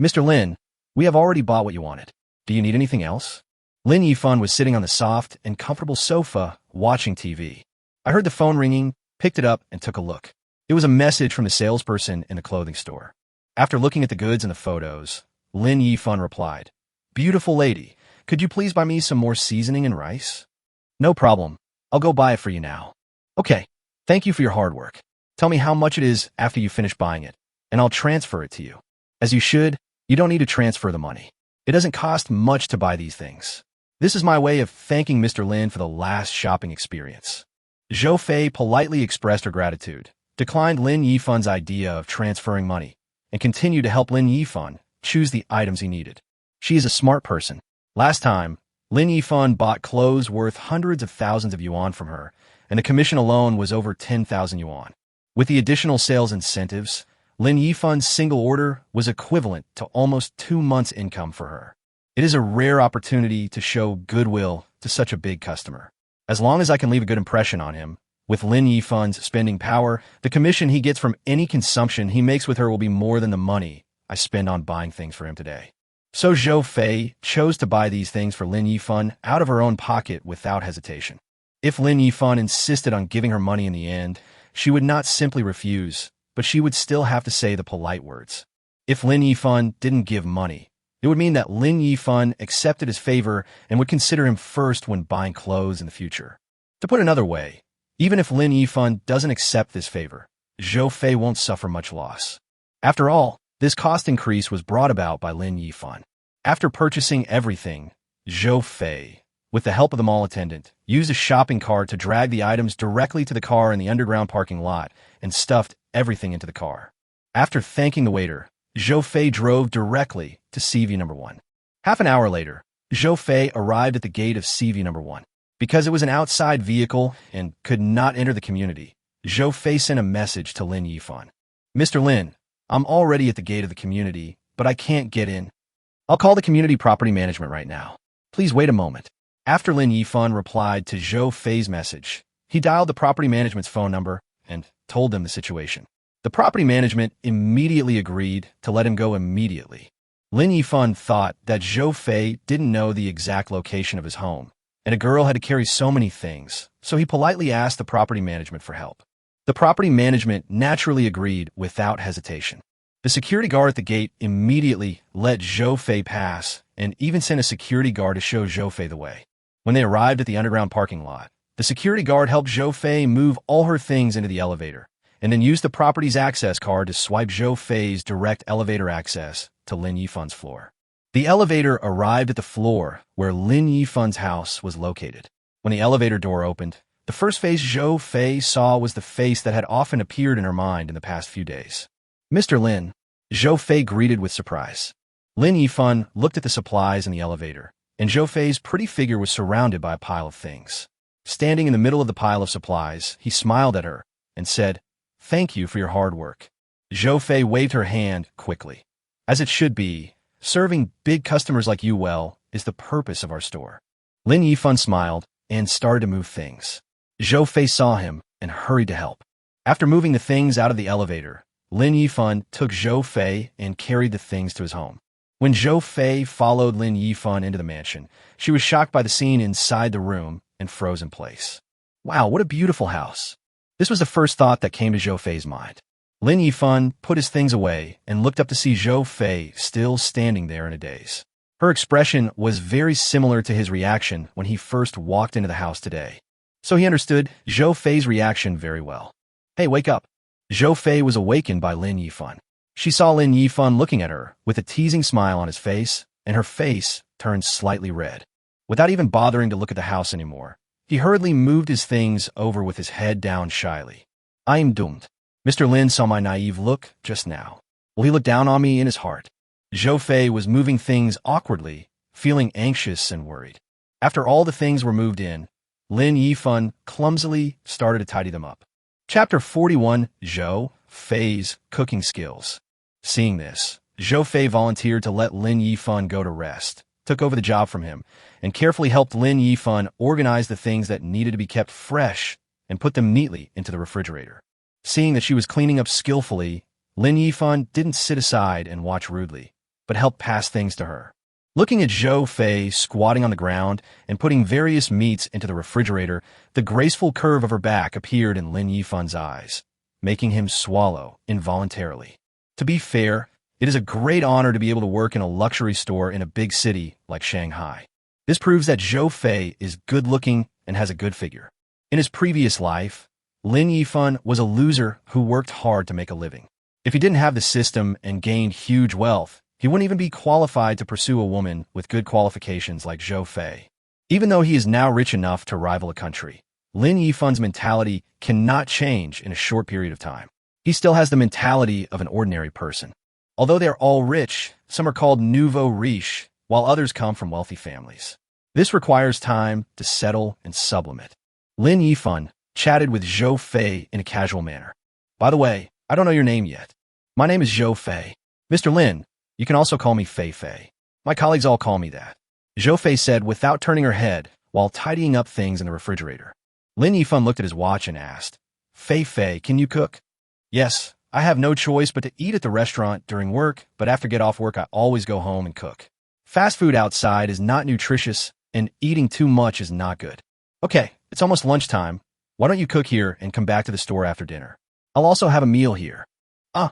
Mr. Lin, we have already bought what you wanted. Do you need anything else? Lin Yifan was sitting on the soft and comfortable sofa watching TV. I heard the phone ringing, picked it up, and took a look. It was a message from the salesperson in the clothing store. After looking at the goods and the photos, Lin Yifan replied, "Beautiful lady, could you please buy me some more seasoning and rice?" "No problem. I'll go buy it for you now." "Okay, thank you for your hard work. Tell me how much it is after you finish buying it, and I'll transfer it to you." "As you should, you don't need to transfer the money. It doesn't cost much to buy these things. This is my way of thanking Mr. Lin for the last shopping experience." Zhou Fei politely expressed her gratitude, declined Lin Yifan's idea of transferring money, and continued to help Lin Yifan choose the items he needed. She is a smart person. Last time, Lin Yifan bought clothes worth hundreds of thousands of yuan from her, and the commission alone was over 10,000 yuan. With the additional sales incentives, Lin Yifan's single order was equivalent to almost 2 months' income for her. It is a rare opportunity to show goodwill to such a big customer. As long as I can leave a good impression on him, with Lin Yifan's spending power, the commission he gets from any consumption he makes with her will be more than the money I spend on buying things for him today. So Zhou Fei chose to buy these things for Lin Yifan out of her own pocket without hesitation. If Lin Yifan insisted on giving her money in the end, she would not simply refuse, but she would still have to say the polite words. If Lin Yifan didn't give money, it would mean that Lin Yifan accepted his favor and would consider him first when buying clothes in the future. To put another way, even if Lin Yifan doesn't accept this favor, Zhou Fei won't suffer much loss. After all, this cost increase was brought about by Lin Yifan. After purchasing everything, Zhou Fei, with the help of the mall attendant, used a shopping cart to drag the items directly to the car in the underground parking lot and stuffed everything into the car. After thanking the waiter, Zhou Fei drove directly to CV number 1. Half an hour later, Zhou Fei arrived at the gate of CV number 1. Because it was an outside vehicle and could not enter the community, Zhou Fei sent a message to Lin Yifan. "Mr. Lin, I'm already at the gate of the community, but I can't get in. I'll call the community property management right now. Please wait a moment." After Lin Yifan replied to Zhou Fei's message, he dialed the property management's phone number and told them the situation. The property management immediately agreed to let him go immediately. Lin Yifan thought that Zhou Fei didn't know the exact location of his home, and a girl had to carry so many things, so he politely asked the property management for help. The property management naturally agreed without hesitation. The security guard at the gate immediately let Zhou Fei pass and even sent a security guard to show Zhou Fei the way. When they arrived at the underground parking lot, the security guard helped Zhou Fei move all her things into the elevator, and then used the property's access card to swipe Zhou Fei's direct elevator access to Lin Yifan's floor. The elevator arrived at the floor where Lin Yifan's house was located. When the elevator door opened, the first face Zhou Fei saw was the face that had often appeared in her mind in the past few days. "Mr. Lin," Zhou Fei greeted with surprise. Lin Yifan looked at the supplies in the elevator, and Zhou Fei's pretty figure was surrounded by a pile of things. Standing in the middle of the pile of supplies, he smiled at her and said, "Thank you for your hard work." Zhou Fei waved her hand quickly. "As it should be, serving big customers like you well is the purpose of our store." Lin Yifan smiled and started to move things. Zhou Fei saw him and hurried to help. After moving the things out of the elevator, Lin Yifan took Zhou Fei and carried the things to his home. When Zhou Fei followed Lin Yifan into the mansion, she was shocked by the scene inside the room and froze in place. "Wow, what a beautiful house. This was the first thought that came to Zhou Fei's mind. Lin Yifan put his things away and looked up to see Zhou Fei still standing there in a daze. Her expression was very similar to his reaction when he first walked into the house today. So he understood Zhou Fei's reaction very well. "Hey, wake up." Zhou Fei was awakened by Lin Yifan. She saw Lin Yifan looking at her with a teasing smile on his face, and her face turned slightly red. Without even bothering to look at the house anymore, he hurriedly moved his things over with his head down shyly. "I am doomed. Mr. Lin saw my naive look just now. Will he look down on me in his heart?" Zhou Fei was moving things awkwardly, feeling anxious and worried. After all the things were moved in, Lin Yifan clumsily started to tidy them up. Chapter 41, Zhou Fei's Cooking Skills. Seeing this, Zhou Fei volunteered to let Lin Yifan go to rest, took over the job from him, and carefully helped Lin Yifan organize the things that needed to be kept fresh and put them neatly into the refrigerator. Seeing that she was cleaning up skillfully, Lin Yifan didn't sit aside and watch rudely, but helped pass things to her. Looking at Zhou Fei squatting on the ground and putting various meats into the refrigerator, the graceful curve of her back appeared in Lin Yifan's eyes, making him swallow involuntarily. To be fair, it is a great honor to be able to work in a luxury store in a big city like Shanghai. This proves that Zhou Fei is good-looking and has a good figure. In his previous life, Lin Yifan was a loser who worked hard to make a living. If he didn't have the system and gained huge wealth, he wouldn't even be qualified to pursue a woman with good qualifications like Zhou Fei. Even though he is now rich enough to rival a country, Lin Yifan's mentality cannot change in a short period of time. He still has the mentality of an ordinary person. Although they are all rich, some are called nouveau riche, while others come from wealthy families. This requires time to settle and sublimate. Lin Yifan chatted with Zhou Fei in a casual manner. "By the way, I don't know your name yet. My name is Zhou Fei. Mr. Lin, you can also call me Fei Fei. My colleagues all call me that," Zhou Fei said without turning her head while tidying up things in the refrigerator. Lin Yifan looked at his watch and asked, "Fei Fei, can you cook?" "Yes, I have no choice but to eat at the restaurant during work, but after get off work I always go home and cook. Fast food outside is not nutritious, and eating too much is not good." "Okay, it's almost lunchtime. Why don't you cook here and come back to the store after dinner? I'll also have a meal here." "Ah."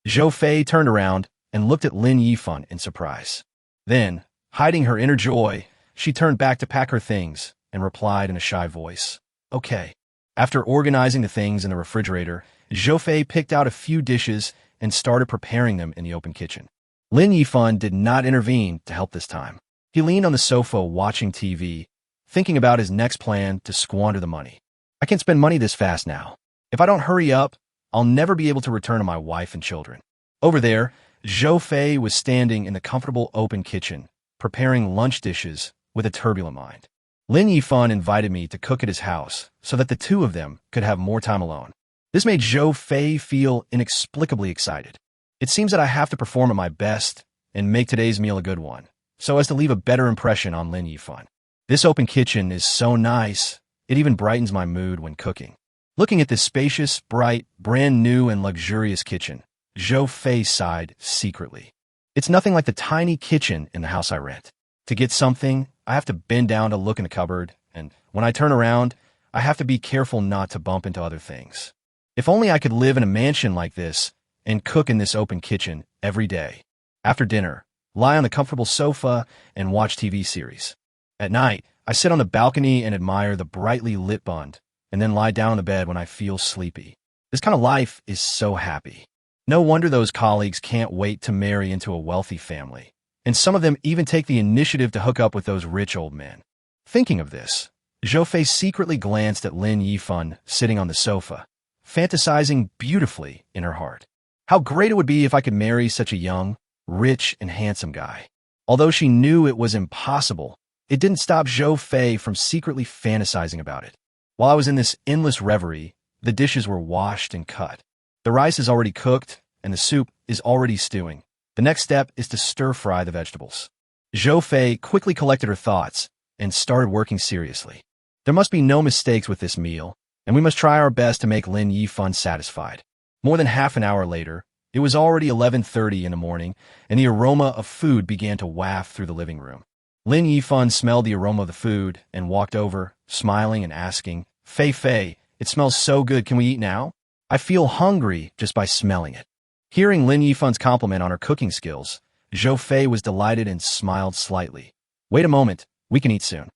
Zhou Fei turned around and looked at Lin Yifan in surprise. Then, hiding her inner joy, she turned back to pack her things and replied in a shy voice, "Okay." After organizing the things in the refrigerator, Zhou Fei picked out a few dishes and started preparing them in the open kitchen. Lin Yifan did not intervene to help this time. He leaned on the sofa watching TV, thinking about his next plan to squander the money. "I can't spend money this fast now. If I don't hurry up, I'll never be able to return to my wife and children." Over there, Zhou Fei was standing in the comfortable open kitchen, preparing lunch dishes with a turbulent mind. Lin Yifan invited me to cook at his house so that the two of them could have more time alone. This made Zhou Fei feel inexplicably excited. It seems that I have to perform at my best and make today's meal a good one, so as to leave a better impression on Lin Yifan. This open kitchen is so nice, it even brightens my mood when cooking. Looking at this spacious, bright, brand new and luxurious kitchen, Zhou Fei sighed secretly. It's nothing like the tiny kitchen in the house I rent. To get something, I have to bend down to look in a cupboard, and when I turn around, I have to be careful not to bump into other things. If only I could live in a mansion like this and cook in this open kitchen every day. After dinner, lie on the comfortable sofa and watch TV series. At night, I sit on the balcony and admire the brightly lit bund, and then lie down on the bed when I feel sleepy. This kind of life is so happy. No wonder those colleagues can't wait to marry into a wealthy family, and some of them even take the initiative to hook up with those rich old men. Thinking of this, Zhou Fei secretly glanced at Lin Yifan sitting on the sofa, fantasizing beautifully in her heart. How great it would be if I could marry such a young, rich, and handsome guy. Although she knew it was impossible, it didn't stop Zhou Fei from secretly fantasizing about it. While I was in this endless reverie, the dishes were washed and cut. The rice is already cooked, and the soup is already stewing. The next step is to stir-fry the vegetables. Zhou Fei quickly collected her thoughts and started working seriously. There must be no mistakes with this meal, and we must try our best to make Lin Yifan satisfied. More than half an hour later, it was already 11:30 in the morning, and the aroma of food began to waft through the living room. Lin Yifan smelled the aroma of the food and walked over, smiling and asking, "Fei Fei, It smells so good. Can we eat now? I feel hungry just by smelling it. Hearing Lin Yifan's compliment on her cooking skills, Zhou Fei was delighted and smiled slightly. Wait a moment, we can eat soon.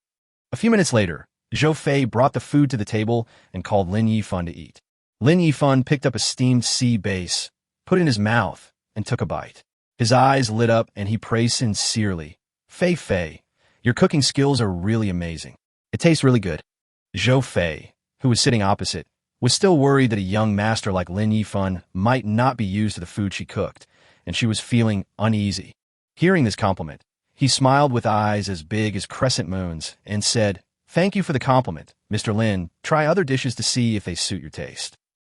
A few minutes later, Zhou Fei brought the food to the table and called Lin Yifan to eat. Lin Yifan picked up a steamed sea bass, put it in his mouth, and took a bite. His eyes lit up and he praised sincerely. Fei Fei, your cooking skills are really amazing. It tastes really good. Zhou Fei, who was sitting opposite, was still worried that a young master like Lin Yifan might not be used to the food she cooked, and she was feeling uneasy. Hearing this compliment, he smiled with eyes as big as crescent moons and said, Thank you for the compliment, Mr. Lin. Try other dishes to see if they suit your taste.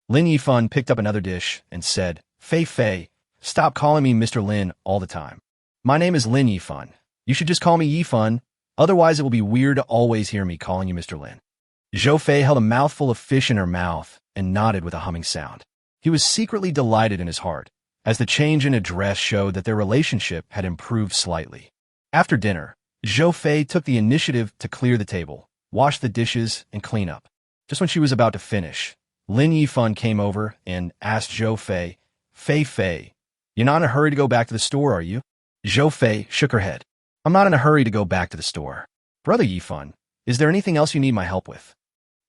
Lin Yifan picked up another dish and said, Fei Fei, stop calling me Mr. Lin all the time. My name is Lin Yifan. You should just call me Yifan, otherwise it will be weird to always hear me calling you Mr. Lin. Zhou Fei held a mouthful of fish in her mouth and nodded with a humming sound. He was secretly delighted in his heart, as the change in address showed that their relationship had improved slightly. After dinner, Zhou Fei took the initiative to clear the table, wash the dishes, and clean up. Just when she was about to finish, Lin Yifan came over and asked Zhou Fei, Fei Fei, you're not in a hurry to go back to the store, are you? Zhou Fei shook her head. I'm not in a hurry to go back to the store. Brother Yifan, is there anything else you need my help with?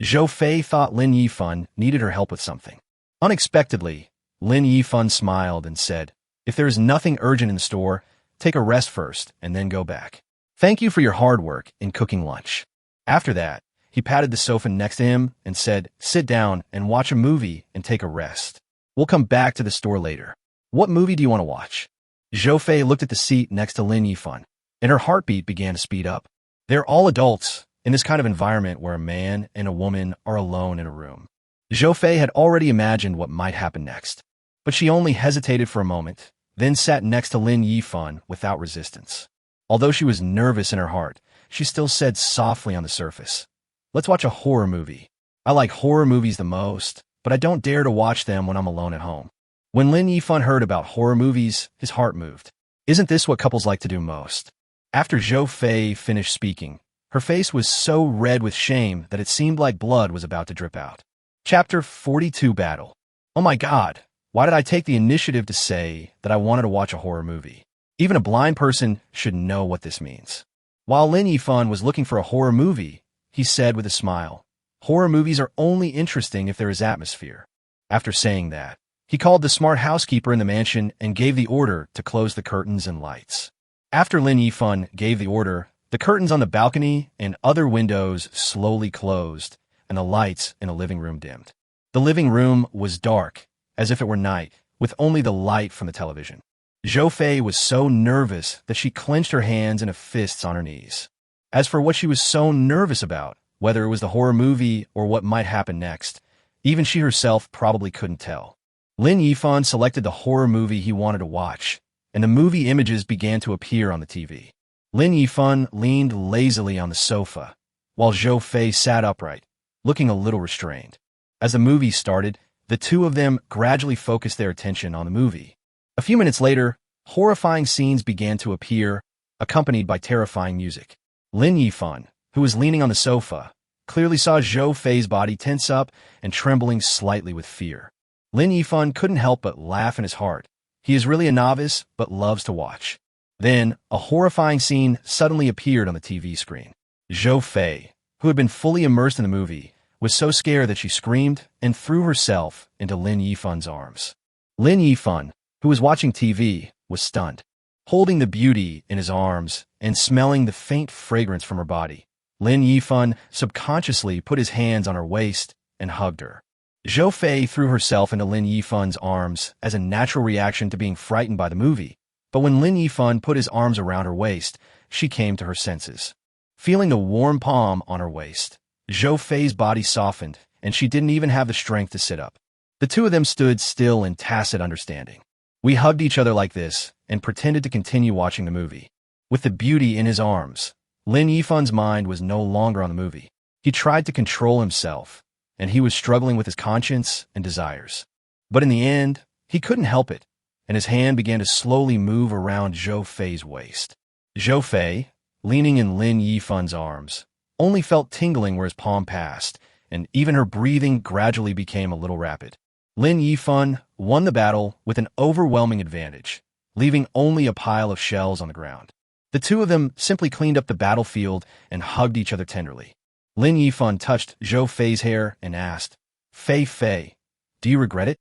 Zhou Fei thought Lin Yifan needed her help with something. Unexpectedly, Lin Yifan smiled and said, If there is nothing urgent in the store, take a rest first and then go back. Thank you for your hard work in cooking lunch. After that, he patted the sofa next to him and said, Sit down and watch a movie and take a rest. We'll come back to the store later. What movie do you want to watch? Zhou Fei looked at the seat next to Lin Yifan, and her heartbeat began to speed up. They're all adults in this kind of environment where a man and a woman are alone in a room. Zhou Fei had already imagined what might happen next, but she only hesitated for a moment, then sat next to Lin Yifan without resistance. Although she was nervous in her heart, she still said softly on the surface, Let's watch a horror movie. I like horror movies the most, but I don't dare to watch them when I'm alone at home. When Lin Yifan heard about horror movies, his heart moved. Isn't this what couples like to do most? After Zhou Fei finished speaking, her face was so red with shame that it seemed like blood was about to drip out. Chapter 42 Battle. Oh my God, why did I take the initiative to say that I wanted to watch a horror movie? Even a blind person should know what this means. While Lin Yifan was looking for a horror movie, he said with a smile, Horror movies are only interesting if there is atmosphere. After saying that, he called the smart housekeeper in the mansion and gave the order to close the curtains and lights. After Lin Yifan gave the order, the curtains on the balcony and other windows slowly closed, and the lights in the living room dimmed. The living room was dark, as if it were night, with only the light from the television. Zhou Fei was so nervous that she clenched her hands into fists on her knees. As for what she was so nervous about, whether it was the horror movie or what might happen next, even she herself probably couldn't tell. Lin Yifan selected the horror movie he wanted to watch, and the movie images began to appear on the TV. Lin Yifan leaned lazily on the sofa, while Zhou Fei sat upright, looking a little restrained. As the movie started, the two of them gradually focused their attention on the movie. A few minutes later, horrifying scenes began to appear, accompanied by terrifying music. Lin Yifan, who was leaning on the sofa, clearly saw Zhou Fei's body tense up and trembling slightly with fear. Lin Yifan couldn't help but laugh in his heart. He is really a novice, but loves to watch. Then, a horrifying scene suddenly appeared on the TV screen. Zhou Fei, who had been fully immersed in the movie, was so scared that she screamed and threw herself into Lin Yifan's arms. Lin Yifan, who was watching TV, was stunned. Holding the beauty in his arms and smelling the faint fragrance from her body, Lin Yifan subconsciously put his hands on her waist and hugged her. Zhou Fei threw herself into Lin Yifan's arms as a natural reaction to being frightened by the movie, but when Lin Yifan put his arms around her waist, she came to her senses. Feeling the warm palm on her waist, Zhou Fei's body softened, and she didn't even have the strength to sit up. The two of them stood still in tacit understanding. We hugged each other like this and pretended to continue watching the movie. With the beauty in his arms, Lin Yifan's mind was no longer on the movie. He tried to control himself, and he was struggling with his conscience and desires. But in the end, he couldn't help it, and his hand began to slowly move around Zhou Fei's waist. Zhou Fei, leaning in Lin Yifan's arms, only felt tingling where his palm passed, and even her breathing gradually became a little rapid. Lin Yifan won the battle with an overwhelming advantage, leaving only a pile of shells on the ground. The two of them simply cleaned up the battlefield and hugged each other tenderly. Lin Yifan touched Zhou Fei's hair and asked, Fei, do you regret it?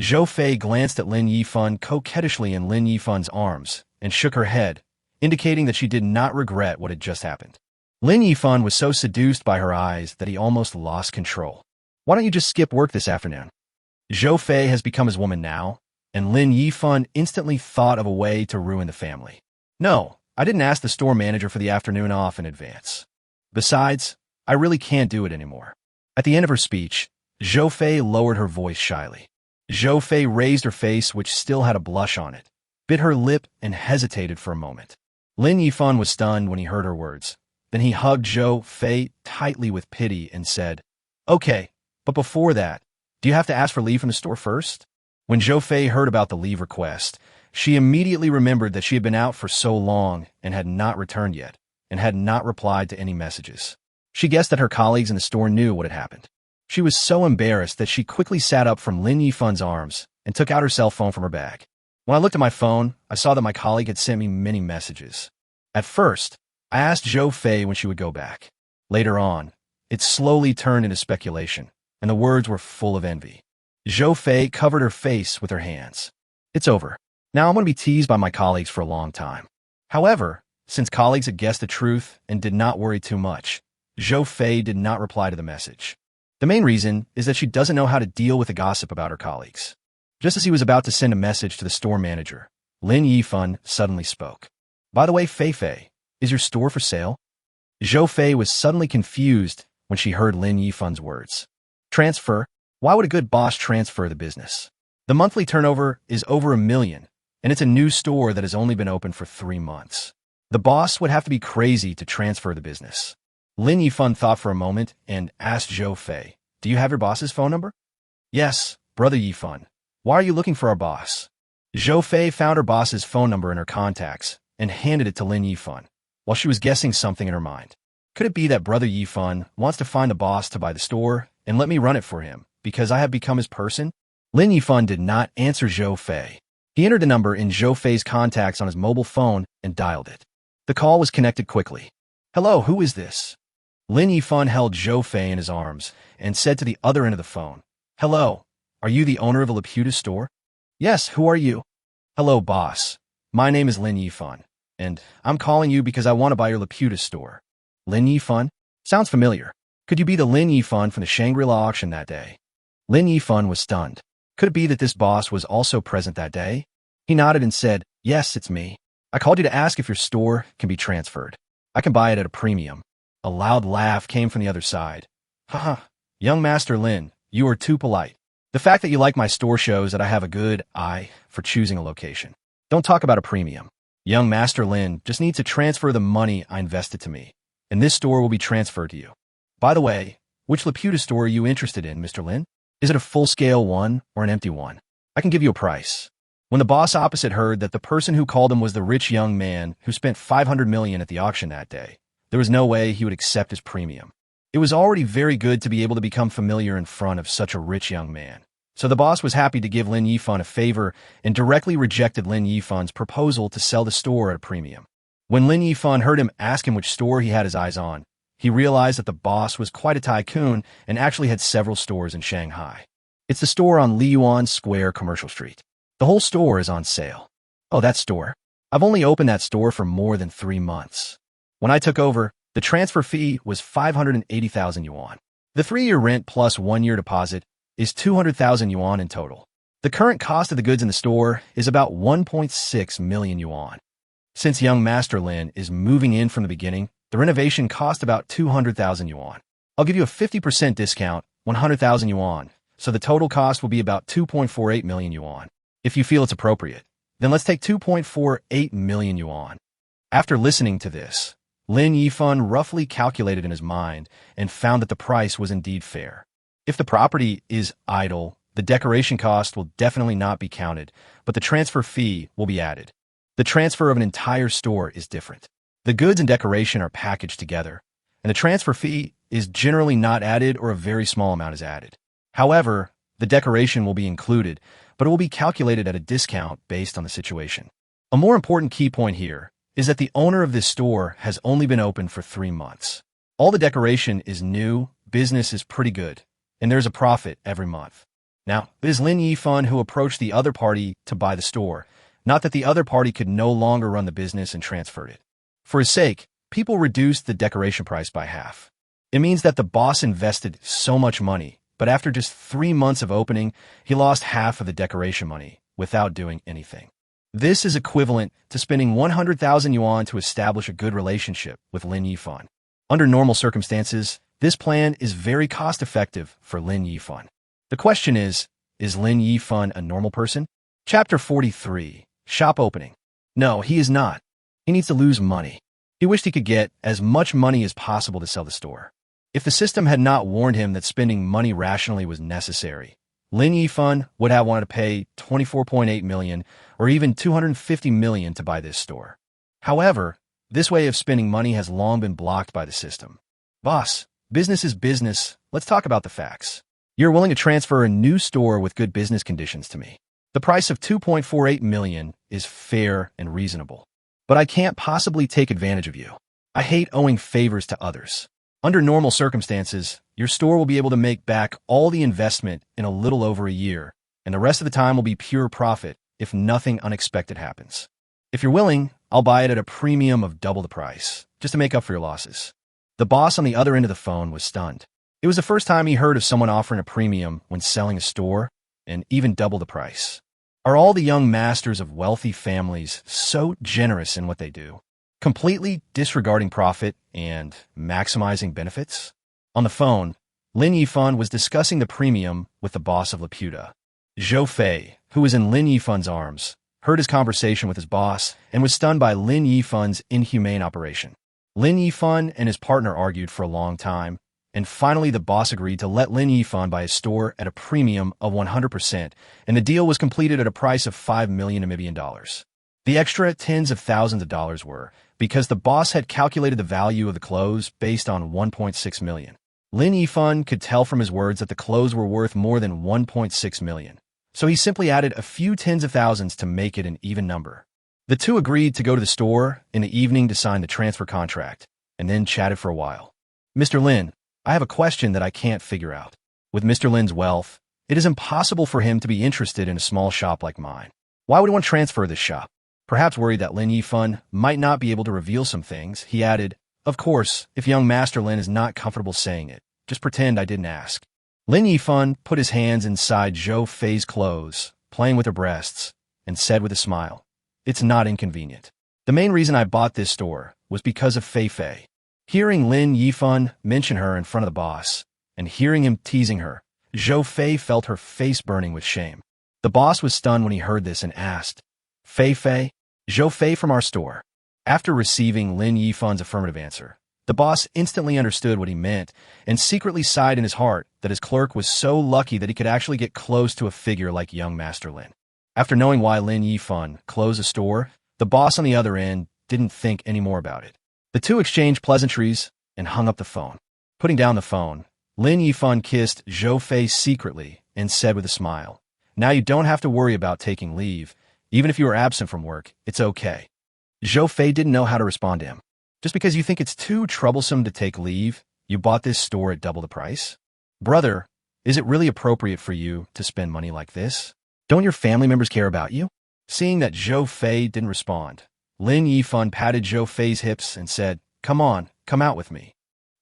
Zhou Fei glanced at Lin Yifan coquettishly in Lin Yifan's arms and shook her head, indicating that she did not regret what had just happened. Lin Yifan was so seduced by her eyes that he almost lost control. Why don't you just skip work this afternoon? Zhou Fei has become his woman now, and Lin Yifan instantly thought of a way to ruin the family. No, I didn't ask the store manager for the afternoon off in advance. Besides, I really can't do it anymore. At the end of her speech, Zhou Fei lowered her voice shyly. Zhou Fei raised her face, which still had a blush on it, bit her lip, and hesitated for a moment. Lin Yifan was stunned when he heard her words. Then he hugged Zhou Fei tightly with pity and said, Okay, but before that, do you have to ask for leave from the store first? When Zhou Fei heard about the leave request, she immediately remembered that she had been out for so long and had not returned yet, and had not replied to any messages. She guessed that her colleagues in the store knew what had happened. She was so embarrassed that she quickly sat up from Lin Yifan's arms and took out her cell phone from her bag. When I looked at my phone, I saw that my colleague had sent me many messages. At first, I asked Zhou Fei when she would go back. Later on, it slowly turned into speculation, and the words were full of envy. Zhou Fei covered her face with her hands. It's over. Now I'm going to be teased by my colleagues for a long time. However, since colleagues had guessed the truth and did not worry too much, Zhou Fei did not reply to the message. The main reason is that she doesn't know how to deal with the gossip about her colleagues. Just as he was about to send a message to the store manager, Lin Yifan suddenly spoke. By the way, Fei, is your store for sale? Zhou Fei was suddenly confused when she heard Lin Yifan's words. Transfer? Why would a good boss transfer the business? The monthly turnover is over $1 million, and it's a new store that has only been open for 3 months. The boss would have to be crazy to transfer the business. Lin Yifan thought for a moment and asked Zhou Fei, Do you have your boss's phone number? Yes, brother Yifan. Why are you looking for our boss? Zhou Fei found her boss's phone number in her contacts and handed it to Lin Yifan, while she was guessing something in her mind. Could it be that brother Yifan wants to find the boss to buy the store and let me run it for him because I have become his person? Lin Yifan did not answer Zhou Fei. He entered the number in Zhou Fei's contacts on his mobile phone and dialed it. The call was connected quickly. Hello, who is this? Lin Yifan held Zhou Fei in his arms and said to the other end of the phone, Hello, are you the owner of a Laputa store? Yes, who are you? Hello, boss. My name is Lin Yifan, and I'm calling you because I want to buy your Laputa store. Lin Yifan? Sounds familiar. Could you be the Lin Yifan from the Shangri-La auction that day? Lin Yifan was stunned. Could it be that this boss was also present that day? He nodded and said, Yes, it's me. I called you to ask if your store can be transferred. I can buy it at a premium. A loud laugh came from the other side. Haha, young Master Lin, you are too polite. The fact that you like my store shows that I have a good eye for choosing a location. Don't talk about a premium. Young Master Lin just needs to transfer the money I invested to me, and this store will be transferred to you. By the way, which Laputa store are you interested in, Mr. Lin? Is it a full-scale one or an empty one? I can give you a price. When the boss opposite heard that the person who called him was the rich young man who spent $500 million at the auction that day, there was no way he would accept his premium. It was already very good to be able to become familiar in front of such a rich young man. So the boss was happy to give Lin Yifan a favor and directly rejected Lin Yifan's proposal to sell the store at a premium. When Lin Yifan heard him ask him which store he had his eyes on, he realized that the boss was quite a tycoon and actually had several stores in Shanghai. It's the store on Liyuan Square, Commercial Street. The whole store is on sale. Oh, that store. I've only opened that store for more than 3 months. When I took over, the transfer fee was 580,000 yuan. The 3-year rent plus 1-year deposit is 200,000 yuan in total. The current cost of the goods in the store is about 1.6 million yuan. Since young Master Lin is moving in from the beginning, the renovation cost about 200,000 yuan. I'll give you a 50% discount, 100,000 yuan, so the total cost will be about 2.48 million yuan. If you feel it's appropriate, then let's take 2.48 million yuan. After listening to this, Lin Yifan roughly calculated in his mind and found that the price was indeed fair. If the property is idle, the decoration cost will definitely not be counted, but the transfer fee will be added. The transfer of an entire store is different. The goods and decoration are packaged together, and the transfer fee is generally not added or a very small amount is added. However, the decoration will be included, but it will be calculated at a discount based on the situation. A more important key point here is that the owner of this store has only been open for 3 months. All the decoration is new, business is pretty good, and there's a profit every month. Now, it is Lin Yifan who approached the other party to buy the store, not that the other party could no longer run the business and transferred it. For his sake, people reduced the decoration price by half. It means that the boss invested so much money, but after just 3 months of opening, he lost half of the decoration money without doing anything. This is equivalent to spending 100,000 yuan to establish a good relationship with Lin Yifan. Under normal circumstances, this plan is very cost-effective for Lin Yifan. The question is Lin Yifan a normal person? Chapter 43, Shop Opening. No, he is not. He needs to lose money. He wished he could get as much money as possible to sell the store. If the system had not warned him that spending money rationally was necessary, Lin Yifan would have wanted to pay 24.8 million or even 250 million to buy this store. However, this way of spending money has long been blocked by the system. Boss, business is business. Let's talk about the facts. You're willing to transfer a new store with good business conditions to me. The price of 2.48 million is fair and reasonable. But I can't possibly take advantage of you. I hate owing favors to others. Under normal circumstances, your store will be able to make back all the investment in a little over a year, and the rest of the time will be pure profit if nothing unexpected happens. If you're willing, I'll buy it at a premium of double the price, just to make up for your losses. The boss on the other end of the phone was stunned. It was the first time he heard of someone offering a premium when selling a store, and even double the price. Are all the young masters of wealthy families so generous in what they do, completely disregarding profit and maximizing benefits? On the phone, Lin Yifan was discussing the premium with the boss of Laputa. Zhou Fei, who was in Lin Yifan's arms, heard his conversation with his boss and was stunned by Lin Yifan's inhumane operation. Lin Yifan and his partner argued for a long time, and finally the boss agreed to let Lin Yifan buy his store at a premium of 100%, and the deal was completed at a price of 5 million Namibian dollars. The extra tens of thousands of dollars were because the boss had calculated the value of the clothes based on 1.6 million. Lin Yifan could tell from his words that the clothes were worth more than 1.6 million, so he simply added a few tens of thousands to make it an even number. The two agreed to go to the store in the evening to sign the transfer contract, and then chatted for a while. Mr. Lin, I have a question that I can't figure out. With Mr. Lin's wealth, it is impossible for him to be interested in a small shop like mine. Why would he want to transfer this shop? Perhaps worried that Lin Yifan might not be able to reveal some things, he added, of course, if young Master Lin is not comfortable saying it, just pretend I didn't ask. Lin Yifan put his hands inside Zhou Fei's clothes, playing with her breasts, and said with a smile, it's not inconvenient. The main reason I bought this store was because of Fei Fei. Hearing Lin Yifan mention her in front of the boss, and hearing him teasing her, Zhou Fei felt her face burning with shame. The boss was stunned when he heard this and asked, Fei Fei? Zhou Fei from our store. After receiving Lin Yifan's affirmative answer, the boss instantly understood what he meant and secretly sighed in his heart that his clerk was so lucky that he could actually get close to a figure like young Master Lin. After knowing why Lin Yifan closed the store, the boss on the other end didn't think any more about it. The two exchanged pleasantries and hung up the phone. Putting down the phone, Lin Yifan kissed Zhou Fei secretly and said with a smile, now you don't have to worry about taking leave. Even if you are absent from work, it's okay. Zhou Fei didn't know how to respond to him. Just because you think it's too troublesome to take leave, you bought this store at double the price? Brother, is it really appropriate for you to spend money like this? Don't your family members care about you? Seeing that Zhou Fei didn't respond, Lin Yifan patted Zhou Fei's hips and said, come on, come out with me.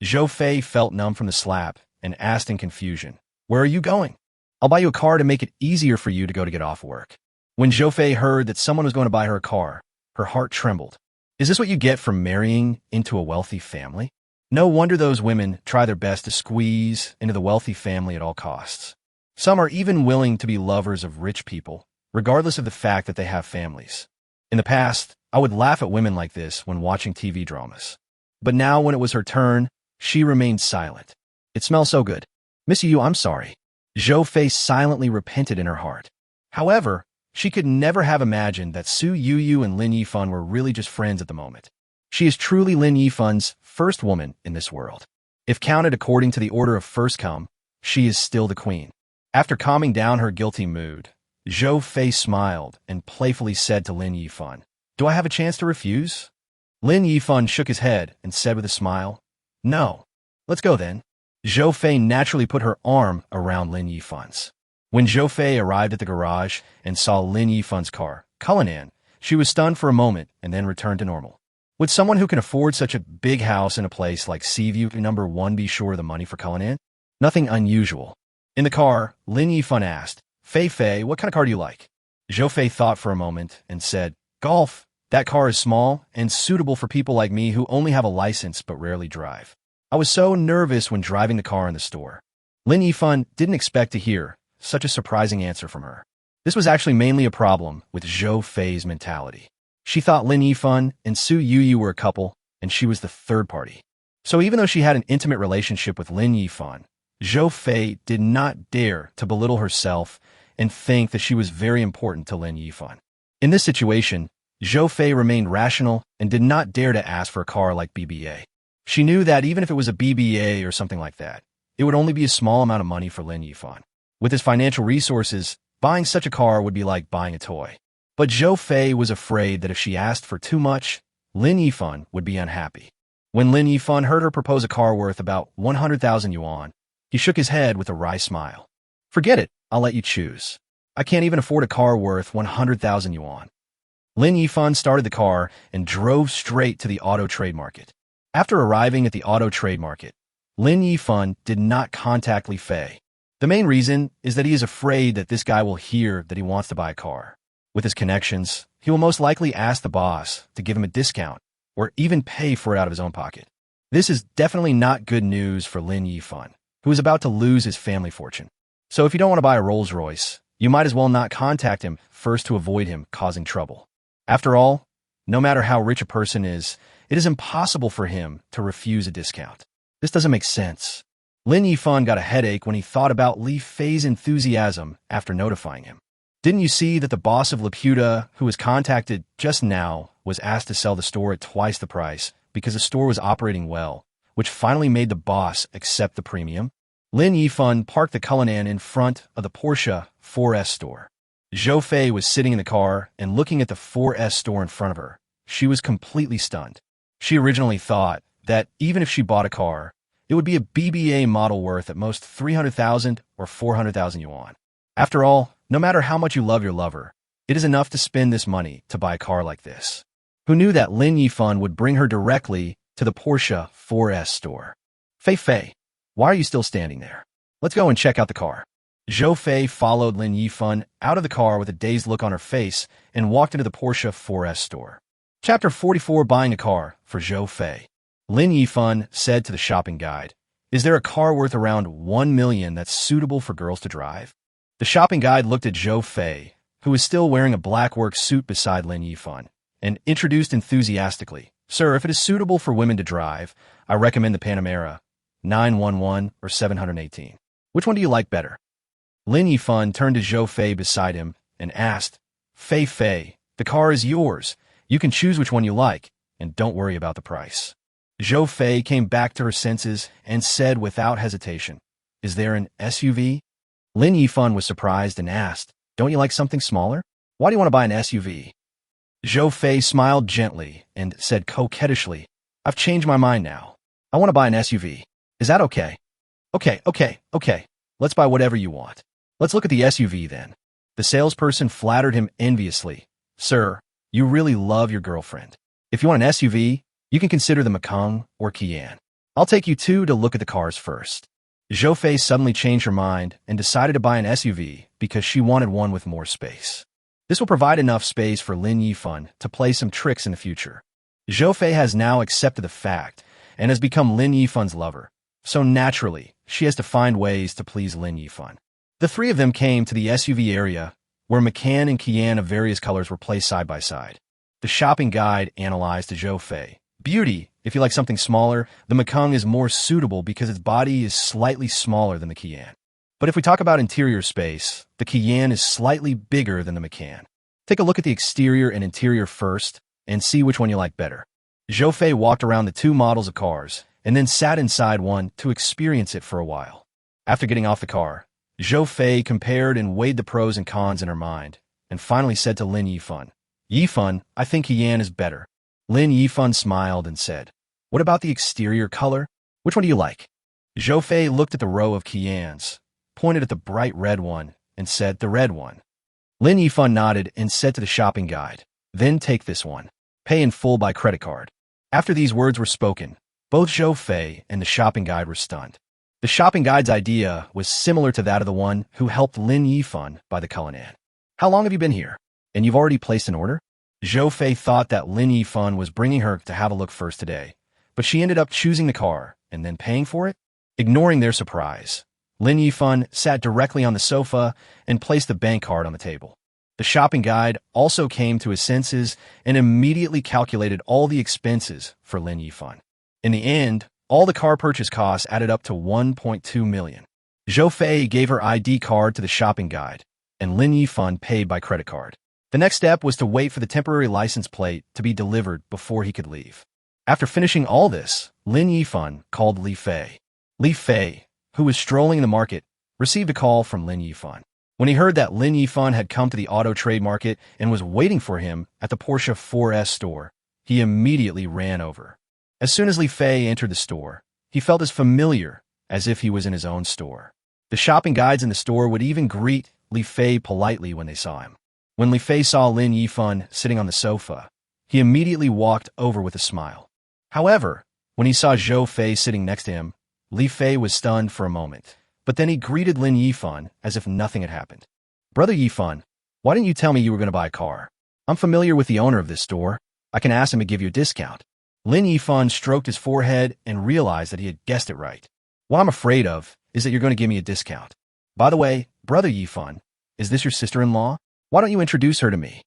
Zhou Fei felt numb from the slap and asked in confusion, where are you going? I'll buy you a car to make it easier for you to get off work. When Zhou Fei heard that someone was going to buy her a car, her heart trembled. Is this what you get for marrying into a wealthy family? No wonder those women try their best to squeeze into the wealthy family at all costs. Some are even willing to be lovers of rich people, regardless of the fact that they have families. In the past, I would laugh at women like this when watching TV dramas. But now when it was her turn, she remained silent. It smells so good. Miss Yuyu, I'm sorry. Zhou Fei silently repented in her heart. However, she could never have imagined that Su Yuyu and Lin Yifan were really just friends at the moment. She is truly Lin Yifan's first woman in this world. If counted according to the order of first come, she is still the queen. After calming down her guilty mood, Zhou Fei smiled and playfully said to Lin Yifan, "Do I have a chance to refuse?" Lin Yifan shook his head and said with a smile, "No. Let's go then." Zhou Fei naturally put her arm around Lin Yifan's. When Zhou Fei arrived at the garage and saw Lin Yifan's car, Cullinan, she was stunned for a moment and then returned to normal. Would someone who can afford such a big house in a place like Seaview number 1 be sure of the money for Cullinan? Nothing unusual. In the car, Lin Yifan asked, Fei, what kind of car do you like?" Zhou Fei thought for a moment and said, "Golf. That car is small and suitable for people like me who only have a license but rarely drive. I was so nervous when driving the car in the store." Lin Yifan didn't expect to hear such a surprising answer from her. This was actually mainly a problem with Zhou Fei's mentality. She thought Lin Yifan and Su Yuyu were a couple, and she was the third party. So even though she had an intimate relationship with Lin Yifan, Zhou Fei did not dare to belittle herself and think that she was very important to Lin Yifan. In this situation, Zhou Fei remained rational and did not dare to ask for a car like BBA. She knew that even if it was a BBA or something like that, it would only be a small amount of money for Lin Yifan. With his financial resources, buying such a car would be like buying a toy. But Zhou Fei was afraid that if she asked for too much, Lin Yifan would be unhappy. When Lin Yifan heard her propose a car worth about 100,000 yuan, he shook his head with a wry smile. "Forget it, I'll let you choose. I can't even afford a car worth 100,000 yuan." Lin Yifan started the car and drove straight to the auto trade market. After arriving at the auto trade market, Lin Yifan did not contact Li Fei. The main reason is that he is afraid that this guy will hear that he wants to buy a car. With his connections, he will most likely ask the boss to give him a discount or even pay for it out of his own pocket. This is definitely not good news for Lin Yifan, who is about to lose his family fortune. So if you don't want to buy a Rolls Royce, you might as well not contact him first to avoid him causing trouble. After all, no matter how rich a person is, it is impossible for him to refuse a discount. This doesn't make sense. Lin Yifan got a headache when he thought about Li Fei's enthusiasm after notifying him. Didn't you see that the boss of Laputa, who was contacted just now, was asked to sell the store at twice the price because the store was operating well, which finally made the boss accept the premium? Lin Yifan parked the Cullinan in front of the Porsche 4S store. Zhou Fei was sitting in the car and looking at the 4S store in front of her. She was completely stunned. She originally thought that even if she bought a car, it would be a BBA model worth at most 300,000 or 400,000 yuan. After all, no matter how much you love your lover, it is enough to spend this money to buy a car like this. Who knew that Lin Yifan would bring her directly to the Porsche 4S store? Fei, why are you still standing there? Let's go and check out the car." Zhou Fei followed Lin Yifan out of the car with a dazed look on her face and walked into the Porsche 4S store. Chapter 44, Buying a Car for Zhou Fei. Lin Yifan said to the shopping guide, "Is there a car worth around 1 million that's suitable for girls to drive?" The shopping guide looked at Zhou Fei, who was still wearing a black work suit beside Lin Yifan, and introduced enthusiastically, "Sir, if it is suitable for women to drive, I recommend the Panamera 911 or 718. Which one do you like better?" Lin Yifan turned to Zhou Fei beside him and asked, Fei, the car is yours. You can choose which one you like, and don't worry about the price." Zhou Fei came back to her senses and said without hesitation, "Is there an SUV?" Lin Yifan was surprised and asked, "Don't you like something smaller? Why do you want to buy an SUV?" Zhou Fei smiled gently and said coquettishly, "I've changed my mind now. I want to buy an SUV. Is that okay?" Okay. Let's buy whatever you want. Let's look at the SUV then." The salesperson flattered him enviously. "Sir, you really love your girlfriend. If you want an SUV, you can consider the Mekong or Kian. I'll take you two to look at the cars first." Zhou Fei suddenly changed her mind and decided to buy an SUV because she wanted one with more space. This will provide enough space for Lin Yifan to play some tricks in the future. Zhou Fei has now accepted the fact and has become Lin Yifan's lover, so naturally, she has to find ways to please Lin Yifan. The three of them came to the SUV area where Macan and Kian of various colors were placed side by side. The shopping guide analyzed to Zhou Fei. "Beauty, if you like something smaller, the Mekong is more suitable because its body is slightly smaller than the Kian. But if we talk about interior space, the Kian is slightly bigger than the Macan. Take a look at the exterior and interior first and see which one you like better." Zhou Fei walked around the two models of cars and then sat inside one to experience it for a while. After getting off the car, Zhou Fei compared and weighed the pros and cons in her mind, and finally said to Lin Yifan, "Yifan, I think Yuan is better." Lin Yifan smiled and said, "What about the exterior color? Which one do you like?" Zhou Fei looked at the row of Qians, pointed at the bright red one, and said, "The red one." Lin Yifan nodded and said to the shopping guide, "Then take this one. Pay in full by credit card." After these words were spoken, both Zhou Fei and the shopping guide were stunned. The shopping guide's idea was similar to that of the one who helped Lin Yifan buy the Cullinan. "How long have you been here? And you've already placed an order?" Zhou Fei thought that Lin Yifan was bringing her to have a look first today, but she ended up choosing the car and then paying for it. Ignoring their surprise, Lin Yifan sat directly on the sofa and placed the bank card on the table. The shopping guide also came to his senses and immediately calculated all the expenses for Lin Yifan. In the end, all the car purchase costs added up to 1.2 million. Zhou Fei gave her ID card to the shopping guide, and Lin Yifan paid by credit card. The next step was to wait for the temporary license plate to be delivered before he could leave. After finishing all this, Lin Yifan called Li Fei. Li Fei, who was strolling in the market, received a call from Lin Yifan. When he heard that Lin Yifan had come to the auto trade market and was waiting for him at the Porsche 4S store, he immediately ran over. As soon as Li Fei entered the store, he felt as familiar as if he was in his own store. The shopping guides in the store would even greet Li Fei politely when they saw him. When Li Fei saw Lin Yifan sitting on the sofa, he immediately walked over with a smile. However, when he saw Zhou Fei sitting next to him, Li Fei was stunned for a moment, but then he greeted Lin Yifan as if nothing had happened. "Brother Yifan, why didn't you tell me you were going to buy a car? I'm familiar with the owner of this store. I can ask him to give you a discount." Lin Yifan stroked his forehead and realized that he had guessed it right. "What I'm afraid of is that you're going to give me a discount. By the way, Brother Yifan, is this your sister-in-law? Why don't you introduce her to me?"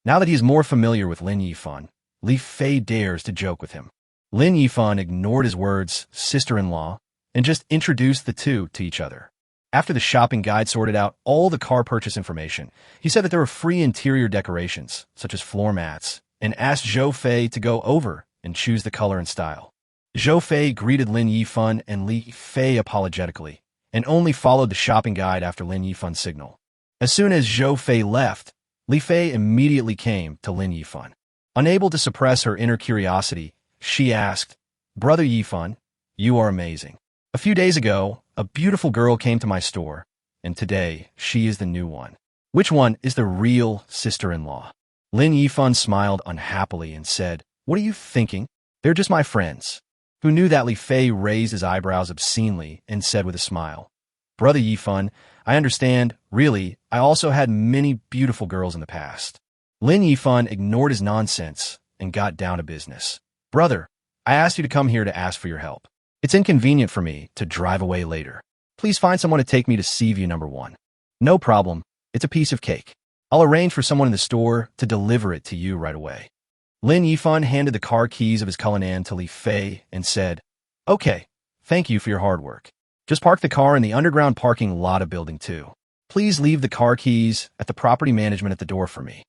Now that he is more familiar with Lin Yifan, Li Fei dares to joke with him. Lin Yifan ignored his words, sister-in-law, and just introduced the two to each other. After the shopping guide sorted out all the car purchase information, he said that there were free interior decorations, such as floor mats, and asked Zhou Fei to go over and choose the color and style. Zhou Fei greeted Lin Yifan and Li Fei apologetically, and only followed the shopping guide after Lin Yifan's signal. As soon as Zhou Fei left, Li Fei immediately came to Lin Yifan. Unable to suppress her inner curiosity, she asked, "Brother Yifan, you are amazing. A few days ago, a beautiful girl came to my store, and today she is the new one. Which one is the real sister-in-law?" Lin Yifan smiled unhappily and said, "What are you thinking? They're just my friends." Who knew that Li Fei raised his eyebrows obscenely and said with a smile, "Brother Yifan, I understand. Really, I also had many beautiful girls in the past." Lin Yifan ignored his nonsense and got down to business. "Brother, I asked you to come here to ask for your help. It's inconvenient for me to drive away later. Please find someone to take me to Seaview number 1. "No problem. It's a piece of cake. I'll arrange for someone in the store to deliver it to you right away." Lin Yifan handed the car keys of his Cullinan to Li Fei and said, "Okay, thank you for your hard work. Just park the car in the underground parking lot of Building 2. Please leave the car keys at the property management at the door for me."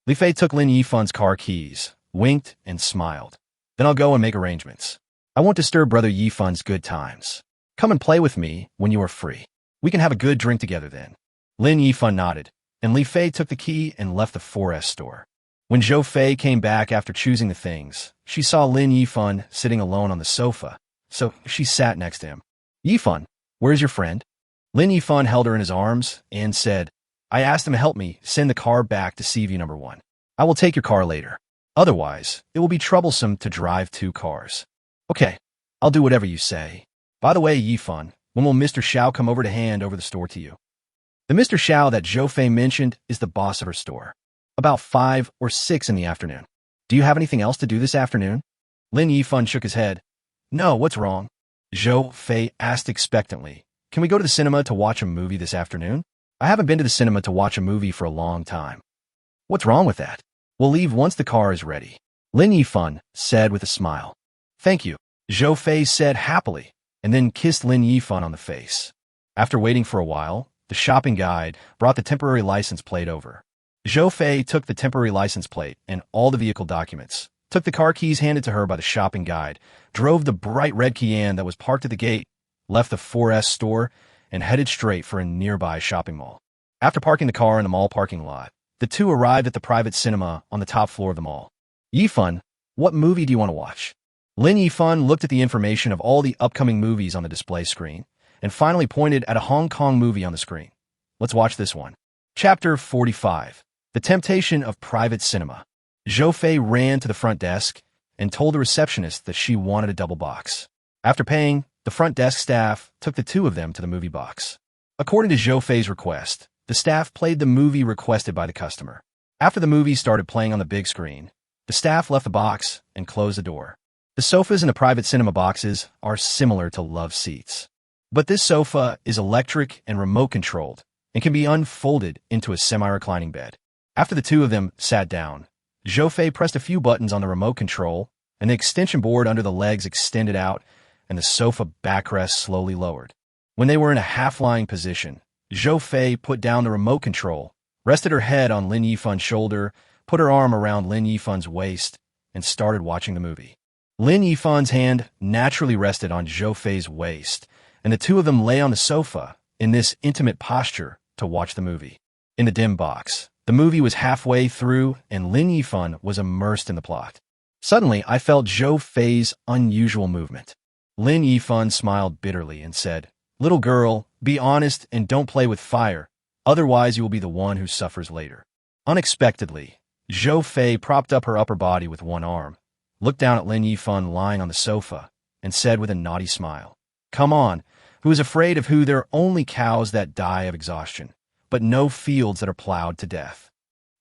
Li Fei took Lin Yifan's car keys, winked, and smiled. "Then I'll go and make arrangements. I won't disturb Brother Yifan's good times. Come and play with me when you are free. We can have a good drink together then." Lin Yifan nodded, and Li Fei took the key and left the 4S store. When Zhou Fei came back after choosing the things, she saw Lin Yifan sitting alone on the sofa, so she sat next to him. "Yifan, where's your friend?" Lin Yifan held her in his arms and said, "I asked him to help me send the car back to Seaview number 1. I will take your car later. Otherwise, it will be troublesome to drive 2 cars. "Okay, I'll do whatever you say. By the way, Yifan, when will Mr. Xiao come over to hand over the store to you?" The Mr. Xiao that Zhou Fei mentioned is the boss of her store. About 5 or 6 in the afternoon. "Do you have anything else to do this afternoon?" Lin Yifan shook his head. "No, what's wrong?" Zhou Fei asked expectantly, "Can we go to the cinema to watch a movie this afternoon? I haven't been to the cinema to watch a movie for a long time." "What's wrong with that? We'll leave once the car is ready," Lin Yifan said with a smile. "Thank you," Zhou Fei said happily, and then kissed Lin Yifan on the face. After waiting for a while, the shopping guide brought the temporary license plate over. Zhou Fei took the temporary license plate and all the vehicle documents, took the car keys handed to her by the shopping guide, drove the bright red Kian that was parked at the gate, left the 4S store, and headed straight for a nearby shopping mall. After parking the car in the mall parking lot, the two arrived at the private cinema on the top floor of the mall. Yifan, what movie do you want to watch? Lin Yifan looked at the information of all the upcoming movies on the display screen and finally pointed at a Hong Kong movie on the screen. Let's watch this one. Chapter 45. The Temptation of Private Cinema. Zhou Fei ran to the front desk and told the receptionist that she wanted a double box. After paying, the front desk staff took the two of them to the movie box. According to Zhou Fei's request, the staff played the movie requested by the customer. After the movie started playing on the big screen, the staff left the box and closed the door. The sofas in the private cinema boxes are similar to love seats. But this sofa is electric and remote-controlled and can be unfolded into a semi-reclining bed. After the two of them sat down, Zhou Fei pressed a few buttons on the remote control, and the extension board under the legs extended out, and the sofa backrest slowly lowered. When they were in a half-lying position, Zhou Fei put down the remote control, rested her head on Lin Yifan's shoulder, put her arm around Lin Yifan's waist, and started watching the movie. Lin Yifan's hand naturally rested on Zhou Fei's waist, and the two of them lay on the sofa in this intimate posture to watch the movie. In the dim box, the movie was halfway through, and Lin Yifan was immersed in the plot. Suddenly, I felt Zhou Fei's unusual movement. Lin Yifan smiled bitterly and said, "Little girl, be honest and don't play with fire, otherwise you will be the one who suffers later." Unexpectedly, Zhou Fei propped up her upper body with one arm, looked down at Lin Yifan lying on the sofa, and said with a naughty smile, "Come on, who is afraid of who there are only cows that die of exhaustion, but no fields that are plowed to death."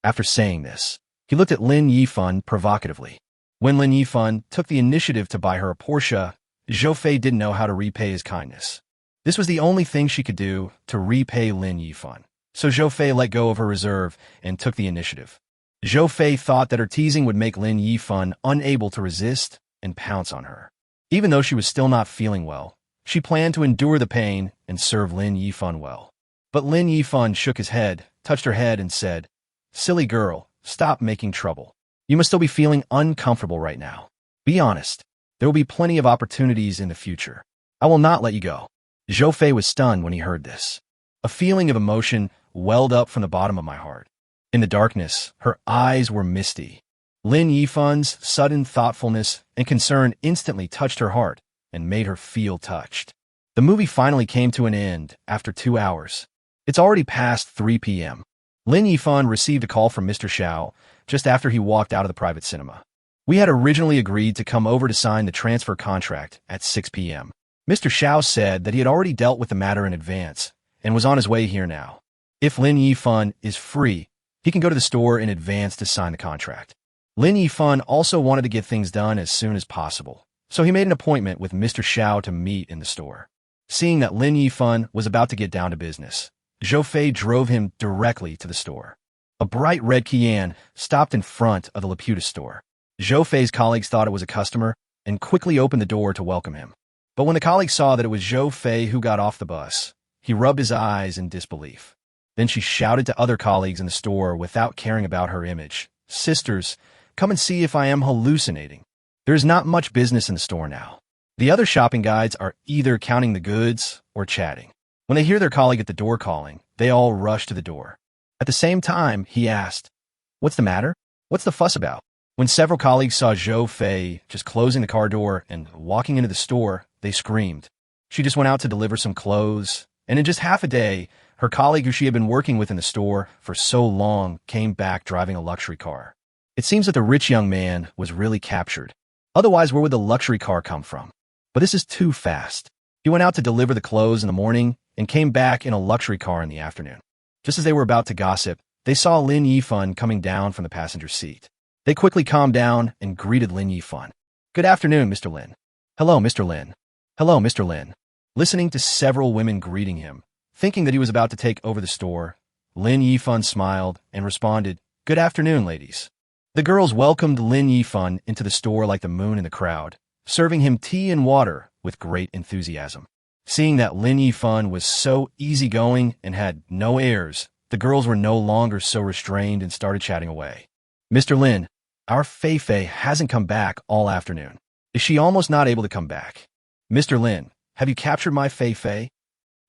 After saying this, he looked at Lin Yifan provocatively. When Lin Yifan took the initiative to buy her a Porsche, Zhou Fei didn't know how to repay his kindness. This was the only thing she could do to repay Lin Yifan, so Zhou Fei let go of her reserve and took the initiative. Zhou Fei thought that her teasing would make Lin Yifan unable to resist and pounce on her. Even though she was still not feeling well, she planned to endure the pain and serve Lin Yifan well. But Lin Yifan shook his head, touched her head, and said, "Silly girl, stop making trouble. You must still be feeling uncomfortable right now. Be honest. There will be plenty of opportunities in the future. I will not let you go." Zhou Fei was stunned when he heard this. A feeling of emotion welled up from the bottom of my heart. In the darkness, her eyes were misty. Lin Yifan's sudden thoughtfulness and concern instantly touched her heart and made her feel touched. The movie finally came to an end after 2 hours. It's already past 3 p.m. Lin Yifan received a call from Mr. Xiao just after he walked out of the private cinema. We had originally agreed to come over to sign the transfer contract at 6 p.m. Mr. Xiao said that he had already dealt with the matter in advance and was on his way here now. If Lin Yifan is free, he can go to the store in advance to sign the contract. Lin Yifan also wanted to get things done as soon as possible, so he made an appointment with Mr. Xiao to meet in the store. Seeing that Lin Yifan was about to get down to business, Zhou Fei drove him directly to the store. A bright red Kian stopped in front of the Laputa store. Zhou Fei's colleagues thought it was a customer and quickly opened the door to welcome him. But when the colleague saw that it was Zhou Fei who got off the bus, he rubbed his eyes in disbelief. Then she shouted to other colleagues in the store without caring about her image, "Sisters, come and see if I am hallucinating." There is not much business in the store now. The other shopping guides are either counting the goods or chatting. When they hear their colleague at the door calling, they all rush to the door. At the same time, he asked, "What's the matter? What's the fuss about?" When several colleagues saw Zhou Fei just closing the car door and walking into the store, they screamed. She just went out to deliver some clothes, and in just half a day, her colleague who she had been working with in the store for so long came back driving a luxury car. It seems that the rich young man was really captured. Otherwise, where would the luxury car come from? But this is too fast. He went out to deliver the clothes in the morning and came back in a luxury car in the afternoon. Just as they were about to gossip, they saw Lin Yifan coming down from the passenger seat. They quickly calmed down and greeted Lin Yifan. "Good afternoon, Mr. Lin." "Hello, Mr. Lin." "Hello, Mr. Lin." Listening to several women greeting him, thinking that he was about to take over the store, Lin Yifan smiled and responded, "Good afternoon, ladies." The girls welcomed Lin Yifan into the store like the moon in the crowd, serving him tea and water with great enthusiasm. Seeing that Lin Yifan was so easygoing and had no airs, the girls were no longer so restrained and started chatting away. "Mr. Lin, Our Fei Fei hasn't come back all afternoon. Is she almost not able to come back? Mr. Lin, have you captured my Fei Fei?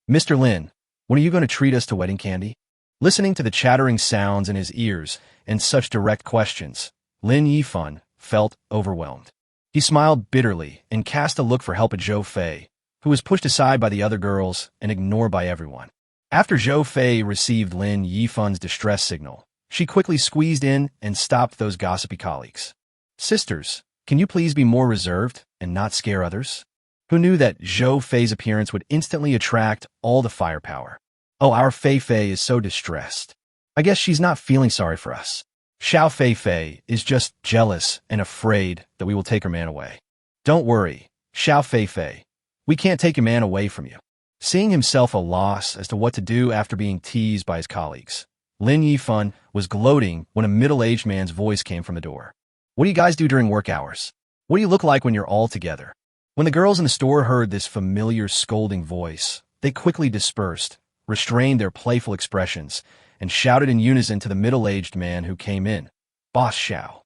Mr. Lin, when are you going to treat us to wedding candy? Listening to the chattering sounds in his ears and such direct questions, Lin Yifan felt overwhelmed. He smiled bitterly and cast a look for help at Zhou Fei, who was pushed aside by the other girls and ignored by everyone. After Zhou Fei received Lin Yifan's distress signal, she quickly squeezed in and stopped those gossipy colleagues. Sisters, can you please be more reserved and not scare others? Who knew that Zhou Fei's appearance would instantly attract all the firepower? Oh, our Fei Fei is so distressed. I guess she's not feeling sorry for us. Xiao Fei Fei is just jealous and afraid that we will take her man away. Don't worry, Xiao Fei Fei. We can't take your man away from you. Seeing himself a loss as to what to do after being teased by his colleagues, Lin Yifan was gloating when a middle-aged man's voice came from the door. What do you guys do during work hours? What do you look like when you're all together? When the girls in the store heard this familiar scolding voice, they quickly dispersed, restrained their playful expressions, and shouted in unison to the middle-aged man who came in, Boss Xiao.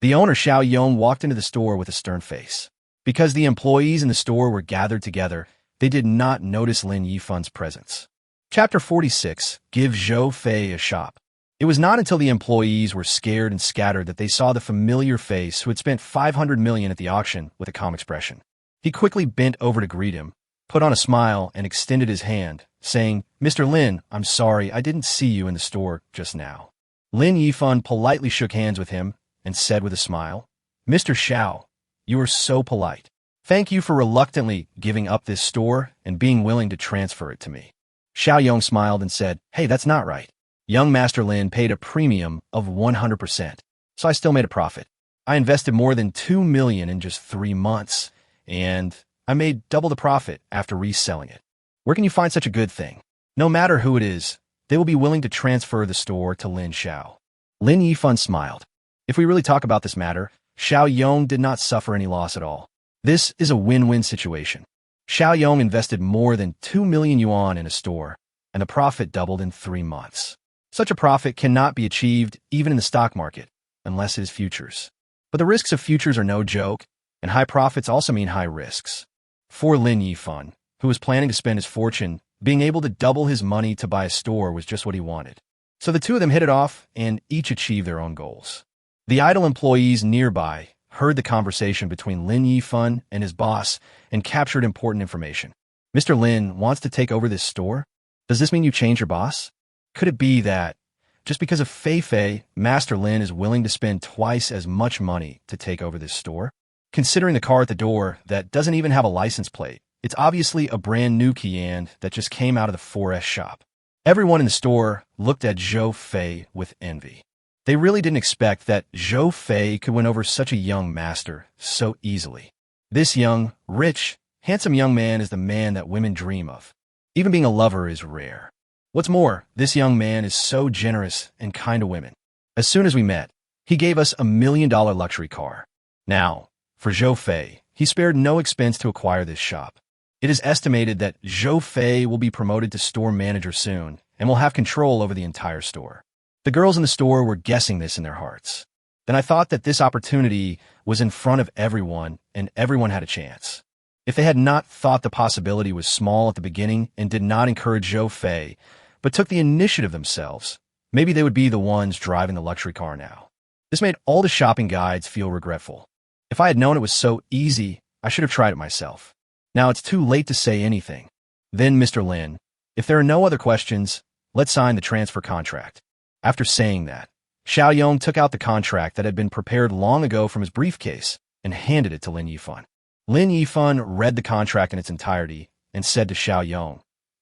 The owner Xiao Yong walked into the store with a stern face. Because the employees in the store were gathered together, they did not notice Lin Yifan's presence. Chapter 46, Give Zhou Fei a Shop. It was not until the employees were scared and scattered that they saw the familiar face who had spent 500 million at the auction with a calm expression. He quickly bent over to greet him, put on a smile, and extended his hand, saying, Mr. Lin, I'm sorry, I didn't see you in the store just now. Lin Yifan politely shook hands with him and said with a smile, Mr. Xiao, you are so polite. Thank you for reluctantly giving up this store and being willing to transfer it to me. Xiao Yong smiled and said, Hey, that's not right. Young Master Lin paid a premium of 100%, so I still made a profit. I invested more than 2 million in just 3 months, and I made double the profit after reselling it. Where can you find such a good thing? No matter who it is, they will be willing to transfer the store to Lin Xiao. Lin Yifan smiled. If we really talk about this matter, Xiao Yong did not suffer any loss at all. This is a win-win situation. Xiao Yong invested more than 2 million yuan in a store, and the profit doubled in 3 months. Such a profit cannot be achieved even in the stock market, unless it is futures. But the risks of futures are no joke, and high profits also mean high risks. For Lin Yifan, who was planning to spend his fortune, being able to double his money to buy a store was just what he wanted. So the two of them hit it off and each achieved their own goals. The idle employees nearby heard the conversation between Lin Yifan and his boss and captured important information. Mr. Lin wants to take over this store? Does this mean you change your boss? Could it be that, just because of Fei Fei, Master Lin is willing to spend twice as much money to take over this store? Considering the car at the door that doesn't even have a license plate, it's obviously a brand new Qian that just came out of the 4S shop. Everyone in the store looked at Zhou Fei with envy. They really didn't expect that Zhou Fei could win over such a young master so easily. This young, rich, handsome young man is the man that women dream of. Even being a lover is rare. What's more, this young man is so generous and kind to women. As soon as we met, he gave us $1 million luxury car. Now, for Zhou Fei, he spared no expense to acquire this shop. It is estimated that Zhou Fei will be promoted to store manager soon and will have control over the entire store. The girls in the store were guessing this in their hearts. Then I thought that this opportunity was in front of everyone and everyone had a chance. If they had not thought the possibility was small at the beginning and did not encourage Zhou Fei, but took the initiative themselves, maybe they would be the ones driving the luxury car now. This made all the shopping guides feel regretful. If I had known it was so easy, I should have tried it myself. Now it's too late to say anything. Then, Mr. Lin, if there are no other questions, let's sign the transfer contract. After saying that, Xiao Yong took out the contract that had been prepared long ago from his briefcase and handed it to Lin Yifan. Lin Yifan read the contract in its entirety and said to Xiao Yong,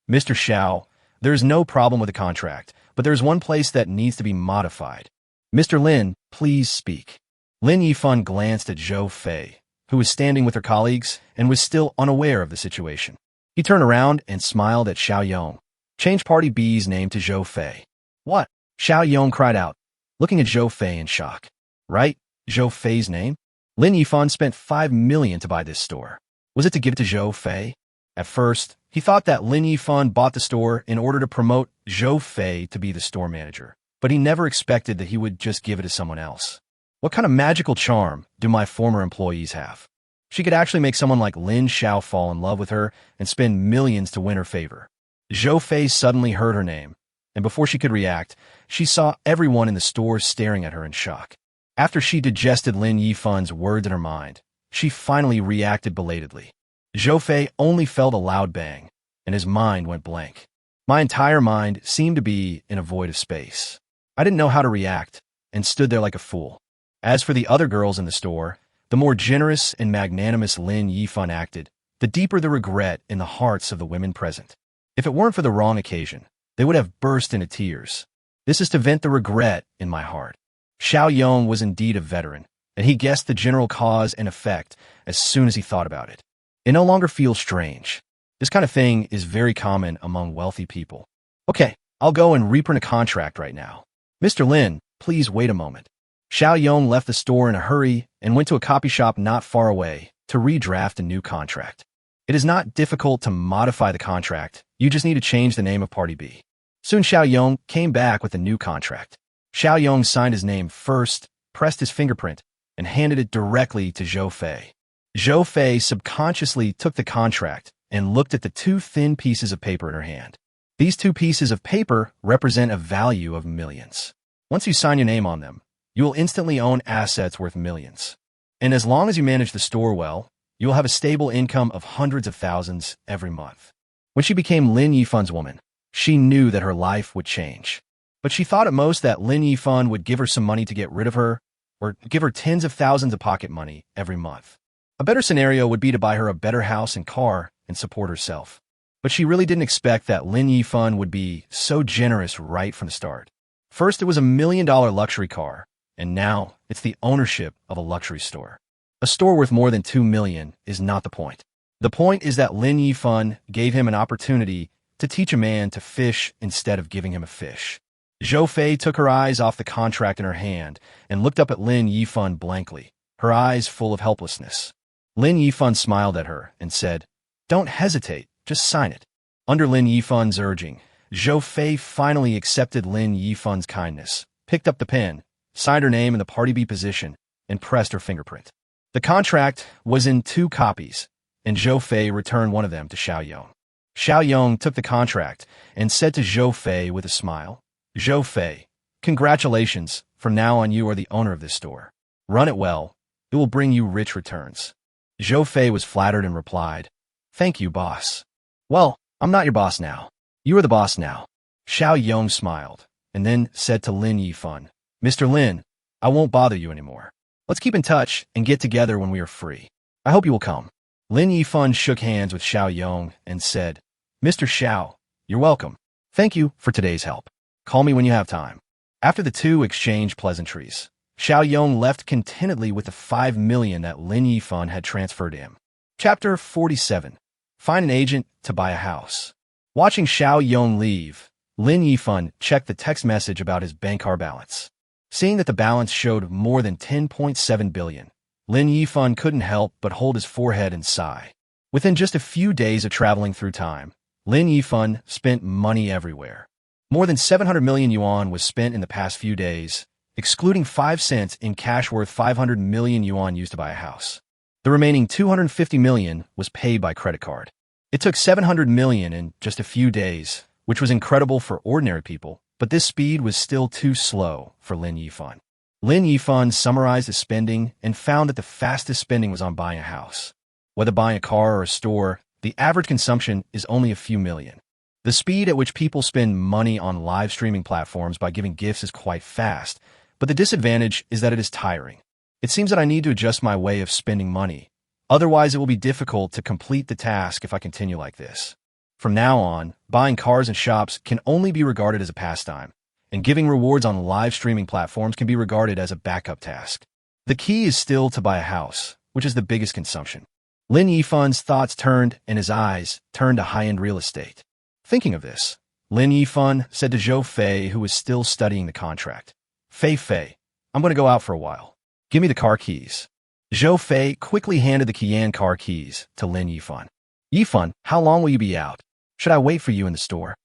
Mr. Xiao, there is no problem with the contract, but there is one place that needs to be modified. Mr. Lin, please speak. Lin Yifan glanced at Zhou Fei, who was standing with her colleagues and was still unaware of the situation. He turned around and smiled at Xiao Yong. Change Party B's name to Zhou Fei. What? Xiao Yong cried out, looking at Zhou Fei in shock. Right? Zhou Fei's name? Lin Yifan spent 5 million to buy this store. Was it to give it to Zhou Fei? At first, he thought that Lin Yifan bought the store in order to promote Zhou Fei to be the store manager, but he never expected that he would just give it to someone else. What kind of magical charm do my former employees have? She could actually make someone like Lin Xiao fall in love with her and spend millions to win her favor. Zhou Fei suddenly heard her name, and before she could react, she saw everyone in the store staring at her in shock. After she digested Lin Yifan's words in her mind, she finally reacted belatedly. Zhou Fei only felt a loud bang, and his mind went blank. My entire mind seemed to be in a void of space. I didn't know how to react, and stood there like a fool. As for the other girls in the store, the more generous and magnanimous Lin Yifan acted, the deeper the regret in the hearts of the women present. If it weren't for the wrong occasion, they would have burst into tears. This is to vent the regret in my heart. Xiao Yong was indeed a veteran, and he guessed the general cause and effect as soon as he thought about it. It no longer feels strange. This kind of thing is very common among wealthy people. Okay, I'll go and reprint a contract right now. Mr. Lin, please wait a moment. Xiao Yong left the store in a hurry and went to a copy shop not far away to redraft a new contract. It is not difficult to modify the contract, you just need to change the name of Party B. Soon Xiao Yong came back with a new contract. Xiao Yong signed his name first, pressed his fingerprint, and handed it directly to Zhou Fei. Zhou Fei subconsciously took the contract and looked at the two thin pieces of paper in her hand. These two pieces of paper represent a value of millions. Once you sign your name on them, you will instantly own assets worth millions. And as long as you manage the store well, you will have a stable income of hundreds of thousands every month. When she became Lin Yifan's woman, she knew that her life would change. But she thought at most that Lin Yifan would give her some money to get rid of her, or give her tens of thousands of pocket money every month. A better scenario would be to buy her a better house and car and support herself. But she really didn't expect that Lin Yifan would be so generous right from the start. First, it was $1 million luxury car, and now it's the ownership of a luxury store. A store worth more than $2 million is not the point. The point is that Lin Yifan gave him an opportunity to teach a man to fish instead of giving him a fish. Zhou Fei took her eyes off the contract in her hand and looked up at Lin Yifan blankly, her eyes full of helplessness. Lin Yifan smiled at her and said, "Don't hesitate, just sign it." Under Lin Yifan's urging, Zhou Fei finally accepted Lin Yifan's kindness, picked up the pen, signed her name in the Party B position, and pressed her fingerprint. The contract was in 2 copies, and Zhou Fei returned one of them to Xiao Yong. Xiao Yong took the contract and said to Zhou Fei with a smile, "Zhou Fei, congratulations, from now on you are the owner of this store. Run it well, it will bring you rich returns." Zhou Fei was flattered and replied, "Thank you, boss." "Well, I'm not your boss now. You are the boss now." Xiao Yong smiled, and then said to Lin Yifan, "Mr. Lin, I won't bother you anymore. Let's keep in touch and get together when we are free. I hope you will come." Lin Yifan shook hands with Xiao Yong and said, "Mr. Xiao, you're welcome. Thank you for today's help. Call me when you have time." After the two exchanged pleasantries, Xiao Yong left contentedly with the 5 million that Lin Yifan had transferred to him. Chapter 47. Find an agent to buy a house. Watching Xiao Yong leave, Lin Yifan checked the text message about his bank card balance. Seeing that the balance showed more than 10.7 billion, Lin Yifan couldn't help but hold his forehead and sigh. Within just a few days of traveling through time, Lin Yifan spent money everywhere. More than 700 million yuan was spent in the past few days, excluding 5 cents in cash worth 500 million yuan used to buy a house. The remaining 250 million was paid by credit card. It took 700 million in just a few days, which was incredible for ordinary people, but this speed was still too slow for Lin Yifan. Lin Yifan summarized his spending and found that the fastest spending was on buying a house. Whether buying a car or a store, the average consumption is only a few million. The speed at which people spend money on live streaming platforms by giving gifts is quite fast, but the disadvantage is that it is tiring. It seems that I need to adjust my way of spending money. Otherwise, it will be difficult to complete the task if I continue like this. From now on, buying cars and shops can only be regarded as a pastime, and giving rewards on live streaming platforms can be regarded as a backup task. The key is still to buy a house, which is the biggest consumption. Lin Yifan's thoughts turned and his eyes turned to high-end real estate. Thinking of this, Lin Yifan said to Zhou Fei, who was still studying the contract, Fei, I'm going to go out for a while. Give me the car keys." Zhou Fei quickly handed the Qian car keys to Lin Yifan. "Yifan, how long will you be out? Should I wait for you in the store?"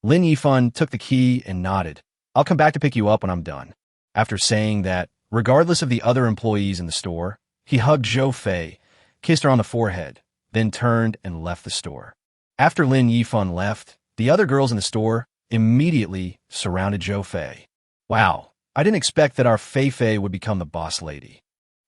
Lin Yifan took the key and nodded. "I'll come back to pick you up when I'm done." After saying that, Regardless of the other employees in the store, he hugged Zhou Fei, kissed her on the forehead, then turned and left the store. After Lin Yifan left, the other girls in the store immediately surrounded Zhou Fei. Wow, I didn't expect that our Fei Fei would become the boss lady.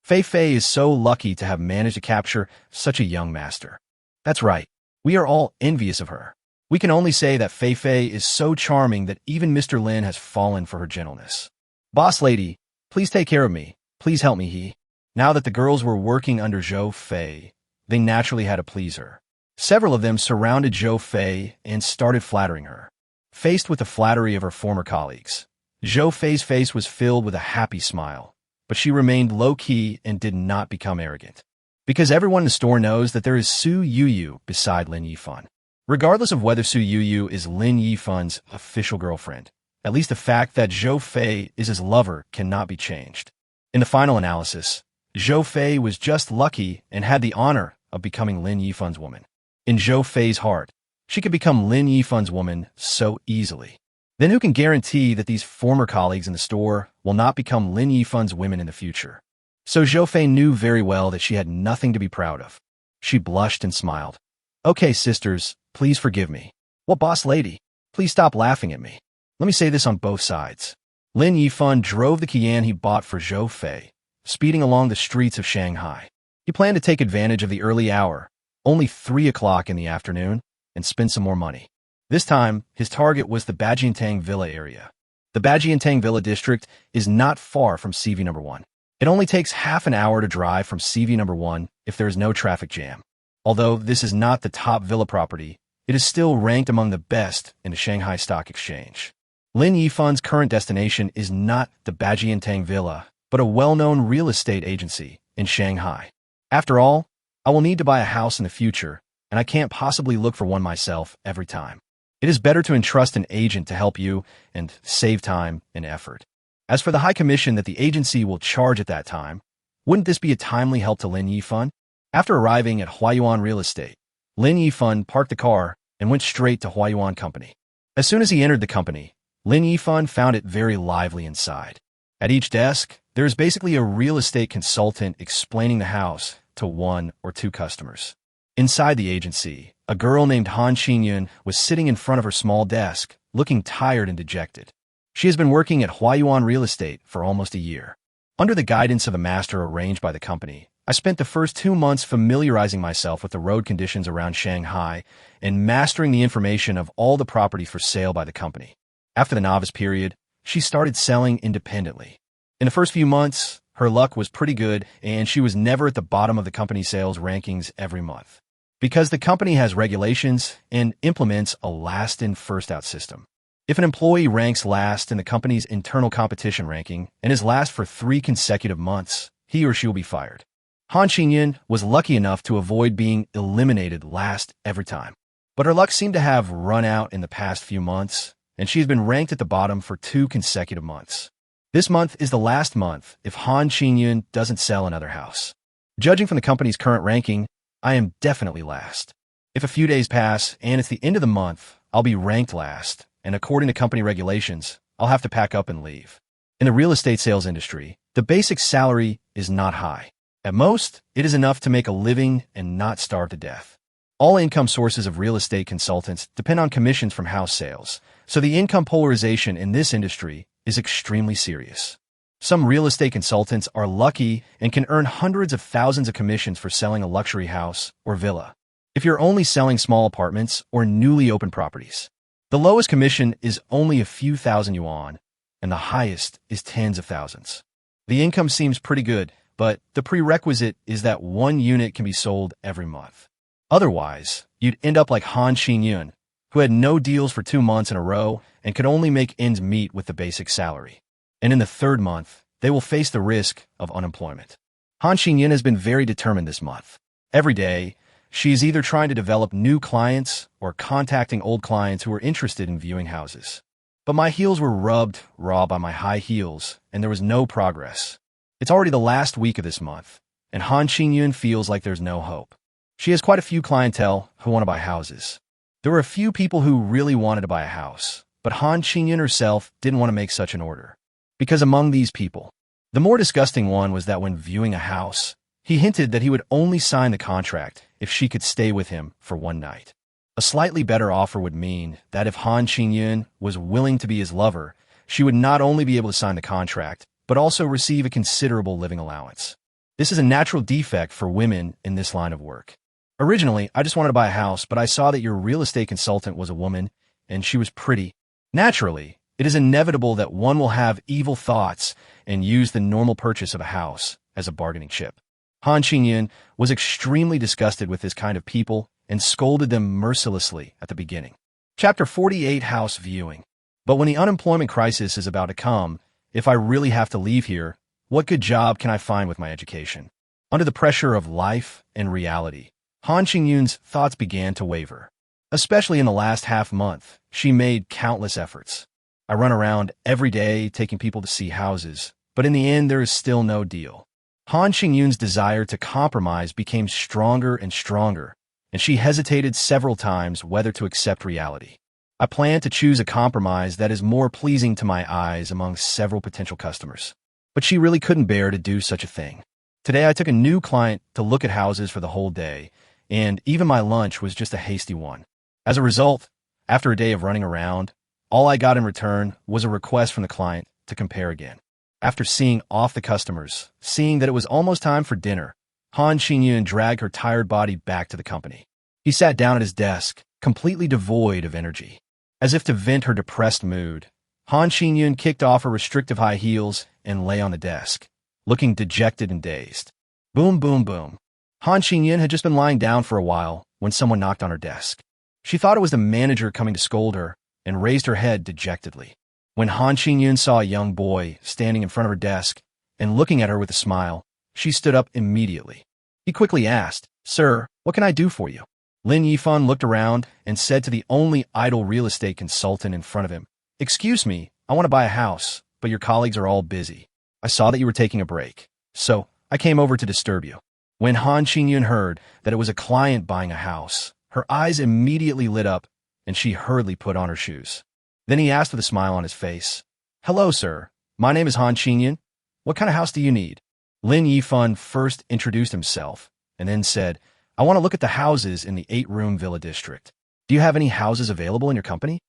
Fei Fei is so lucky to have managed to capture such a young master. That's right, we are all envious of her. We can only say that Fei Fei is so charming that even Mr. Lin has fallen for her gentleness. Boss lady, please take care of me. Please help me. Now that the girls were working under Zhou Fei, they naturally had to please her. Several of them surrounded Zhou Fei and started flattering her. Faced with the flattery of her former colleagues, Zhou Fei's face was filled with a happy smile, but she remained low-key and did not become arrogant. Because everyone in the store knows that there is Su Yuyu beside Lin Yifan. Regardless of whether Su Yuyu is Lin Yifan's official girlfriend, at least the fact that Zhou Fei is his lover cannot be changed. In the final analysis, Zhou Fei was just lucky and had the honor of becoming Lin Yifan's woman. In Zhou Fei's heart, she could become Lin Yifan's woman so easily. Then who can guarantee that these former colleagues in the store will not become Lin Yifan's women in the future? So Zhou Fei knew very well that she had nothing to be proud of. She blushed and smiled. Okay, sisters, please forgive me. Well, boss lady, please stop laughing at me. Let me say this on both sides. Lin Yifan drove the Qian he bought for Zhou Fei, speeding along the streets of Shanghai. He planned to take advantage of the early hour, only 3 o'clock in the afternoon, and spend some more money. This time, his target was the Bajiantang Villa area. The Bajiantang Villa district is not far from CV number 1. It only takes half an hour to drive from CV number 1 if there is no traffic jam. Although this is not the top villa property, it is still ranked among the best in the Shanghai Stock Exchange. Lin Yifan's current destination is not the Bajiantang Villa, but a well-known real estate agency in Shanghai. After all, I will need to buy a house in the future, and I can't possibly look for one myself every time. It is better to entrust an agent to help you and save time and effort. As for the high commission that the agency will charge at that time, wouldn't this be a timely help to Lin Yifan? After arriving at Huayuan Real Estate, Lin Yifan parked the car and went straight to Huayuan Company. As soon as he entered the company, Lin Yifan found it very lively inside. At each desk, there is basically a real estate consultant explaining the house to 1 or 2 customers. Inside the agency, a girl named Han Qinyun was sitting in front of her small desk, looking tired and dejected. She has been working at Huayuan Real Estate for almost a year. Under the guidance of a master arranged by the company, I spent the first 2 months familiarizing myself with the road conditions around Shanghai and mastering the information of all the properties for sale by the company. After the novice period, she started selling independently. In the first few months, her luck was pretty good and she was never at the bottom of the company sales rankings every month. Because the company has regulations and implements a last-in, first-out system. If an employee ranks last in the company's internal competition ranking and is last for 3 consecutive months, he or she will be fired. Han Qinyun was lucky enough to avoid being eliminated last every time. But her luck seemed to have run out in the past few months, and she has been ranked at the bottom for 2 consecutive months. This month is the last month if Han Qinyun doesn't sell another house. Judging from the company's current ranking, I am definitely last. If a few days pass and it's the end of the month, I'll be ranked last, and according to company regulations, I'll have to pack up and leave. In the real estate sales industry, the basic salary is not high. At most, it is enough to make a living and not starve to death. All income sources of real estate consultants depend on commissions from house sales, so the income polarization in this industry is extremely serious. Some real estate consultants are lucky and can earn hundreds of thousands of commissions for selling a luxury house or villa. If you're only selling small apartments or newly opened properties, the lowest commission is only a few thousand yuan, and the highest is tens of thousands. The income seems pretty good, but the prerequisite is that 1 unit can be sold every month. Otherwise, you'd end up like Han Qinyun, who had no deals for 2 months in a row and could only make ends meet with the basic salary. And in the 3rd month, they will face the risk of unemployment. Han Qinyun has been very determined this month. Every day, she is either trying to develop new clients or contacting old clients who are interested in viewing houses. But my heels were rubbed raw by my high heels, and there was no progress. It's already the last week of this month, and Han Qinyun feels like there's no hope. She has quite a few clientele who want to buy houses. There were a few people who really wanted to buy a house, but Han Qinyun herself didn't want to make such an order. Because among these people, The more disgusting one was that when viewing a house, he hinted that he would only sign the contract if she could stay with him for one night. A slightly better offer would mean that if Han Qingyun was willing to be his lover, she would not only be able to sign the contract, but also receive a considerable living allowance. This is a natural defect for women in this line of work. Originally, I just wanted to buy a house, but I saw that your real estate consultant was a woman, and she was pretty. Naturally, it is inevitable that one will have evil thoughts and use the normal purchase of a house as a bargaining chip. Han Qingyun was extremely disgusted with this kind of people and scolded them mercilessly at the beginning. Chapter 48, House Viewing. But when the unemployment crisis is about to come, if I really have to leave here, what good job can I find with my education? Under the pressure of life and reality, Han Qingyun's thoughts began to waver. Especially in the last half-month, she made countless efforts. I run around every day taking people to see houses, but in the end there is still no deal. Han Qingyun's desire to compromise became stronger and stronger, and she hesitated several times whether to accept reality. I plan to choose a compromise that is more pleasing to my eyes among several potential customers. But she really couldn't bear to do such a thing. Today I took a new client to look at houses for the whole day, and even my lunch was just a hasty one. As a result, after a day of running around, all I got in return was a request from the client to compare again. After seeing off the customers, seeing that it was almost time for dinner, Han Qingyun dragged her tired body back to the company. He sat down at his desk, completely devoid of energy. As if to vent her depressed mood, Han Qingyun kicked off her restrictive high heels and lay on the desk, looking dejected and dazed. Boom, boom, boom. Han Qingyun had just been lying down for a while when someone knocked on her desk. She thought it was the manager coming to scold her and raised her head dejectedly. When Han Qingyun saw a young boy standing in front of her desk and looking at her with a smile, she stood up immediately. He quickly asked, "Sir, what can I do for you?" Lin Yifan looked around and said to the only idle real estate consultant in front of him, "Excuse me, I want to buy a house, but your colleagues are all busy. I saw that you were taking a break, so I came over to disturb you." When Han Qingyun heard that it was a client buying a house, her eyes immediately lit up, and she hurriedly put on her shoes. Then he asked with a smile on his face, "Hello, sir. My name is Han Qingyun. What kind of house do you need?" Lin Yifan first introduced himself, and then said, "I want to look at the houses in the 8-room villa district. Do you have any houses available in your company?"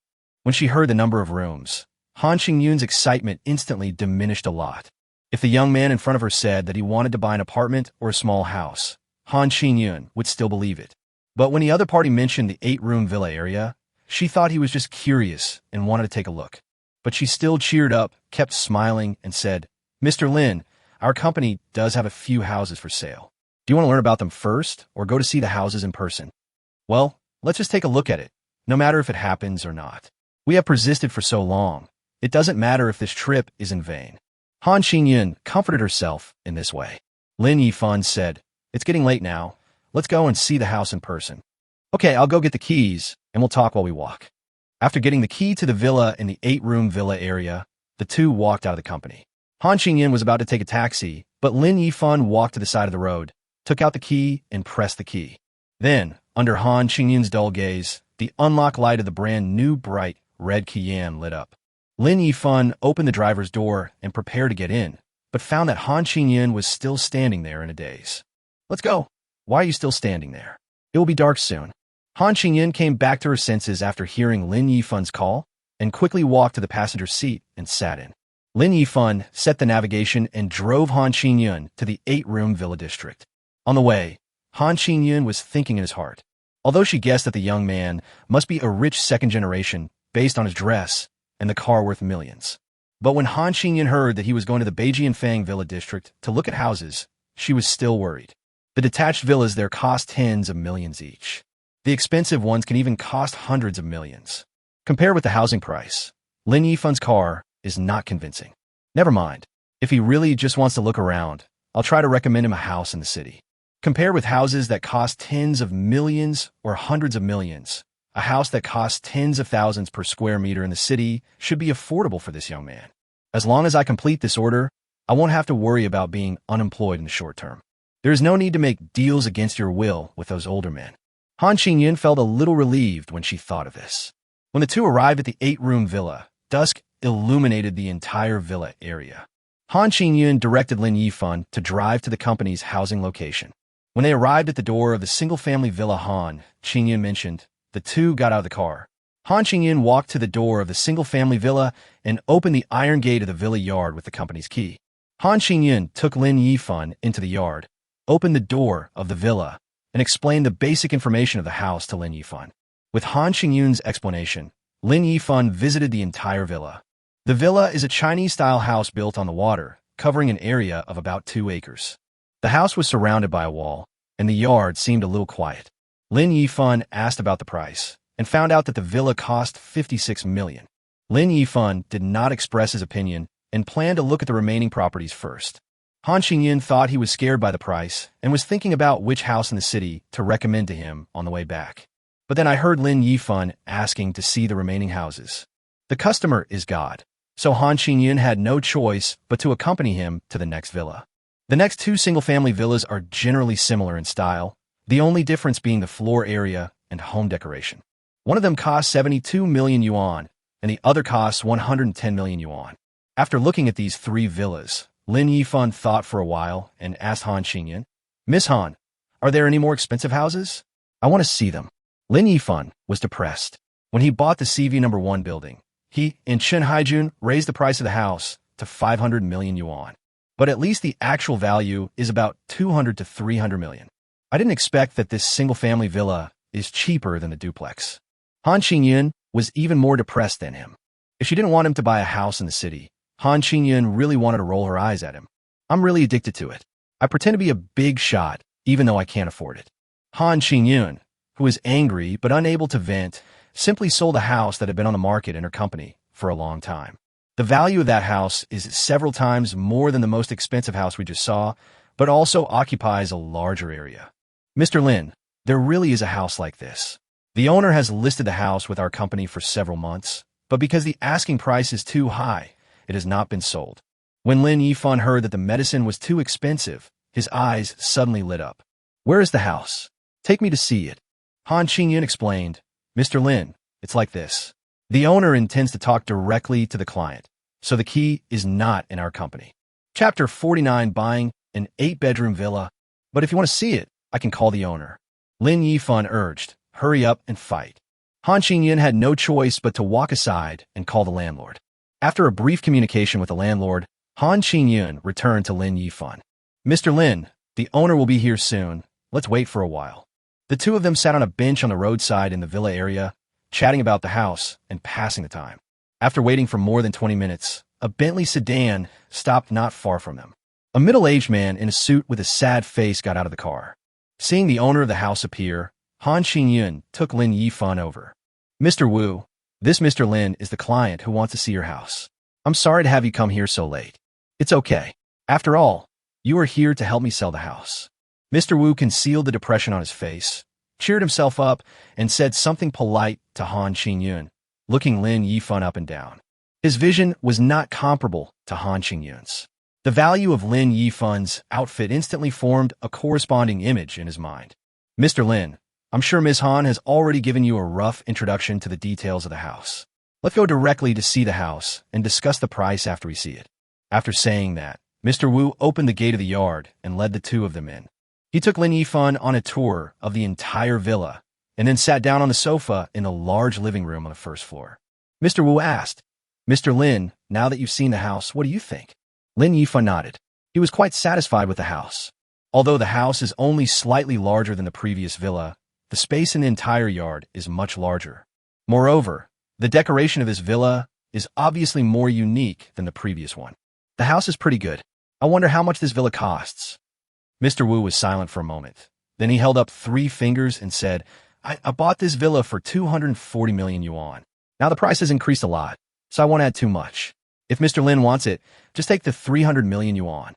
When she heard the number of rooms, Han Qingyun's excitement instantly diminished a lot. If the young man in front of her said that he wanted to buy an apartment or a small house, Han Qingyun would still believe it. But when the other party mentioned the 8-room villa area, she thought he was just curious and wanted to take a look. But she still cheered up, kept smiling, and said, "Mr. Lin, our company does have a few houses for sale. Do you want to learn about them first, or go to see the houses in person?" "Well, let's just take a look at it, no matter if it happens or not. We have persisted for so long. It doesn't matter if this trip is in vain." Han Qingyun comforted herself in this way. Lin Yifan said, "It's getting late now. Let's go and see the house in person." "Okay, I'll go get the keys, and we'll talk while we walk." After getting the key to the villa in the 8-room villa area, the two walked out of the company. Han Qingyun was about to take a taxi, but Lin Yifan walked to the side of the road, took out the key, and pressed the key. Then, under Han Qingyun's dull gaze, the unlock light of the brand new bright red Kian lit up. Lin Yifan opened the driver's door and prepared to get in, but found that Han Qingyun was still standing there in a daze. "Let's go." "Why are you still standing there? It will be dark soon." Han Qingyun came back to her senses after hearing Lin Yifan's call and quickly walked to the passenger seat and sat in. Lin Yifan set the navigation and drove Han Qingyun to the 8-room villa district. On the way, Han Qingyun was thinking in his heart. Although she guessed that the young man must be a rich second generation based on his dress and the car worth millions. But when Han Qingyun heard that he was going to the Beijianfang Villa District to look at houses, she was still worried. The detached villas there cost tens of millions each. The expensive ones can even cost hundreds of millions. Compared with the housing price, Lin Yifan's car is not convincing. Never mind. If he really just wants to look around, I'll try to recommend him a house in the city. Compared with houses that cost tens of millions or hundreds of millions, a house that costs tens of thousands per square meter in the city should be affordable for this young man. As long as I complete this order, I won't have to worry about being unemployed in the short term. There is no need to make deals against your will with those older men. Han Qingyun felt a little relieved when she thought of this. When the two arrived at the 8-room villa, dusk illuminated the entire villa area. Han Qingyun directed Lin Yifan to drive to the company's housing location. When they arrived at the door of the single-family villa Han Qingyun mentioned, the two got out of the car. Han Qingyun walked to the door of the single-family villa and opened the iron gate of the villa yard with the company's key. Han Qingyun took Lin Yifan into the yard, opened the door of the villa, and explained the basic information of the house to Lin Yifan. With Han Qingyun's explanation, Lin Yifan visited the entire villa. The villa is a Chinese-style house built on the water, covering an area of about 2 acres. The house was surrounded by a wall, and the yard seemed a little quiet. Lin Yifan asked about the price, and found out that the villa cost 56 million. Lin Yifan did not express his opinion and planned to look at the remaining properties first. Han Qingyun thought he was scared by the price and was thinking about which house in the city to recommend to him on the way back. But then I heard Lin Yifan asking to see the remaining houses. The customer is God, so Han Qingyun had no choice but to accompany him to the next villa. The next 2 single-family villas are generally similar in style, the only difference being the floor area and home decoration. One of them costs 72 million yuan, and the other costs 110 million yuan. After looking at these 3 villas, Lin Yifan thought for a while and asked Han Qingyun, "Miss Han, are there any more expensive houses? I want to see them." Lin Yifan was depressed. When he bought the CV No. 1 building, he, in Chen Haijun, raised the price of the house to 500 million yuan. But at least the actual value is about 200 to 300 million. I didn't expect that this single-family villa is cheaper than the duplex. Han Qingyun was even more depressed than him. If she didn't want him to buy a house in the city, Han Qingyun really wanted to roll her eyes at him. "I'm really addicted to it. I pretend to be a big shot, even though I can't afford it." Han Qingyun, who was angry but unable to vent, simply sold a house that had been on the market in her company for a long time. The value of that house is several times more than the most expensive house we just saw, but also occupies a larger area. "Mr. Lin, there really is a house like this. The owner has listed the house with our company for several months, but because the asking price is too high, it has not been sold." When Lin Yifan heard that the medicine was too expensive, his eyes suddenly lit up. "Where is the house? Take me to see it." Han Qingyun explained, "Mr. Lin, it's like this. The owner intends to talk directly to the client, so the key is not in our company." Chapter 49, Buying an 8-bedroom villa. "But if you want to see it, I can call the owner." Lin Yifan urged, "Hurry up and fight." Han Qingyun had no choice but to walk aside and call the landlord. After a brief communication with the landlord, Han Qingyun returned to Lin Yifan. "Mr. Lin, the owner will be here soon. Let's wait for a while." The two of them sat on a bench on the roadside in the villa area, chatting about the house and passing the time. After waiting for more than 20 minutes, a Bentley sedan stopped not far from them. A middle-aged man in a suit with a sad face got out of the car. Seeing the owner of the house appear, Han Qingyun took Lin Yifan over. "Mr. Wu, this Mr. Lin is the client who wants to see your house. I'm sorry to have you come here so late. It's okay. After all, you are here to help me sell the house." Mr. Wu concealed the depression on his face, cheered himself up, and said something polite to Han Qingyun, looking Lin Yifan up and down. His vision was not comparable to Han Qingyun's. The value of Lin Yifan's outfit instantly formed a corresponding image in his mind. "Mr. Lin, I'm sure Ms. Han has already given you a rough introduction to the details of the house. Let's go directly to see the house and discuss the price after we see it." After saying that, Mr. Wu opened the gate of the yard and led the two of them in. He took Lin Yifan on a tour of the entire villa and then sat down on the sofa in the large living room on the first floor. Mr. Wu asked, "Mr. Lin, now that you've seen the house, what do you think?" Lin Yifan nodded. He was quite satisfied with the house. Although the house is only slightly larger than the previous villa, the space in the entire yard is much larger. Moreover, the decoration of this villa is obviously more unique than the previous one. "The house is pretty good. I wonder how much this villa costs." Mr. Wu was silent for a moment. Then he held up 3 fingers and said, I bought this villa for 240 million yuan. Now the price has increased a lot, so I won't add too much. If Mr. Lin wants it, just take the 300 million yuan.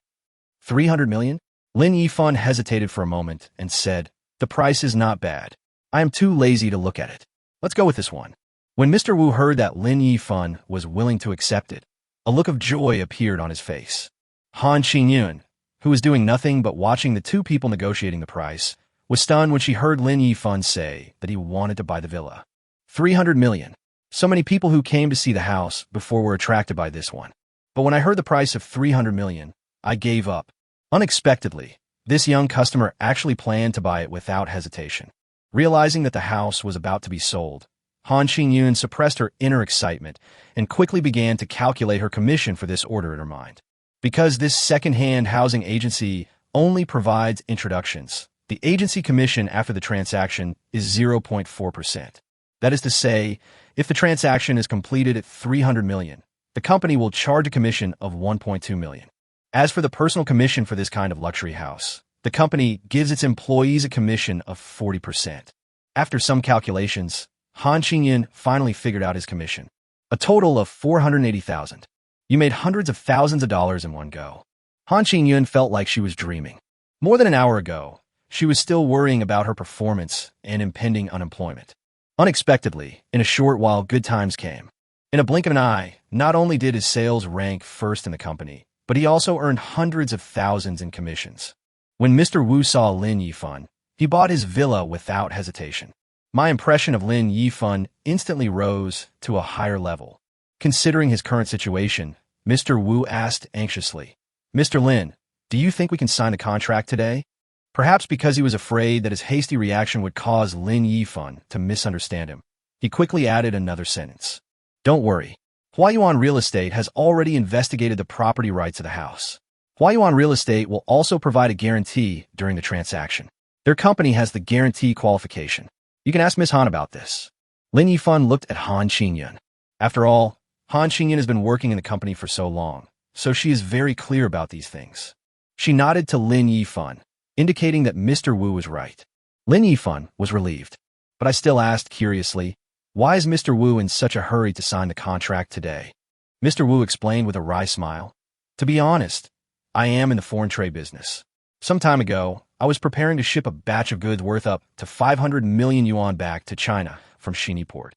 300 million? Lin Yifan hesitated for a moment and said, "The price is not bad. I am too lazy to look at it. Let's go with this one." When Mr. Wu heard that Lin Yifan was willing to accept it, a look of joy appeared on his face. Han Qingyun, who was doing nothing but watching the two people negotiating the price, was stunned when she heard Lin Yifan say that he wanted to buy the villa. 300 million. So many people who came to see the house before were attracted by this one. But when I heard the price of 300 million, I gave up. Unexpectedly, this young customer actually planned to buy it without hesitation. Realizing that the house was about to be sold, Han Qingyun suppressed her inner excitement and quickly began to calculate her commission for this order in her mind. Because this second-hand housing agency only provides introductions, the agency commission after the transaction is 0.4%. That is to say, if the transaction is completed at 300 million, the company will charge a commission of 1.2 million. As for the personal commission for this kind of luxury house, the company gives its employees a commission of 40%. After some calculations, Han Qingyun finally figured out his commission. A total of 480,000. You made hundreds of thousands of dollars in one go. Han Qingyun felt like she was dreaming. More than an hour ago, she was still worrying about her performance and impending unemployment. Unexpectedly, in a short while, good times came. In a blink of an eye, not only did his sales rank first in the company, but he also earned hundreds of thousands in commissions. When Mr. Wu saw Lin Yifan, he bought his villa without hesitation. My impression of Lin Yifan instantly rose to a higher level. Considering his current situation, Mr. Wu asked anxiously, "Mr. Lin, do you think we can sign the contract today?" Perhaps because he was afraid that his hasty reaction would cause Lin Yifan to misunderstand him, he quickly added another sentence. "Don't worry. Yuan Real Estate has already investigated the property rights of the house. Yuan Real Estate will also provide a guarantee during the transaction. Their company has the guarantee qualification. You can ask Miss Han about this." Lin Yifan looked at Han Qingyun. After all, Han Qingyun has been working in the company for so long, so she is very clear about these things. She nodded to Lin Yifan, indicating that Mr. Wu was right. Lin Yifan was relieved, but I still asked curiously, why is Mr. Wu in such a hurry to sign the contract today? Mr. Wu explained with a wry smile. "To be honest, I am in the foreign trade business. Some time ago, I was preparing to ship a batch of goods worth up to 500 million yuan back to China from Xini port.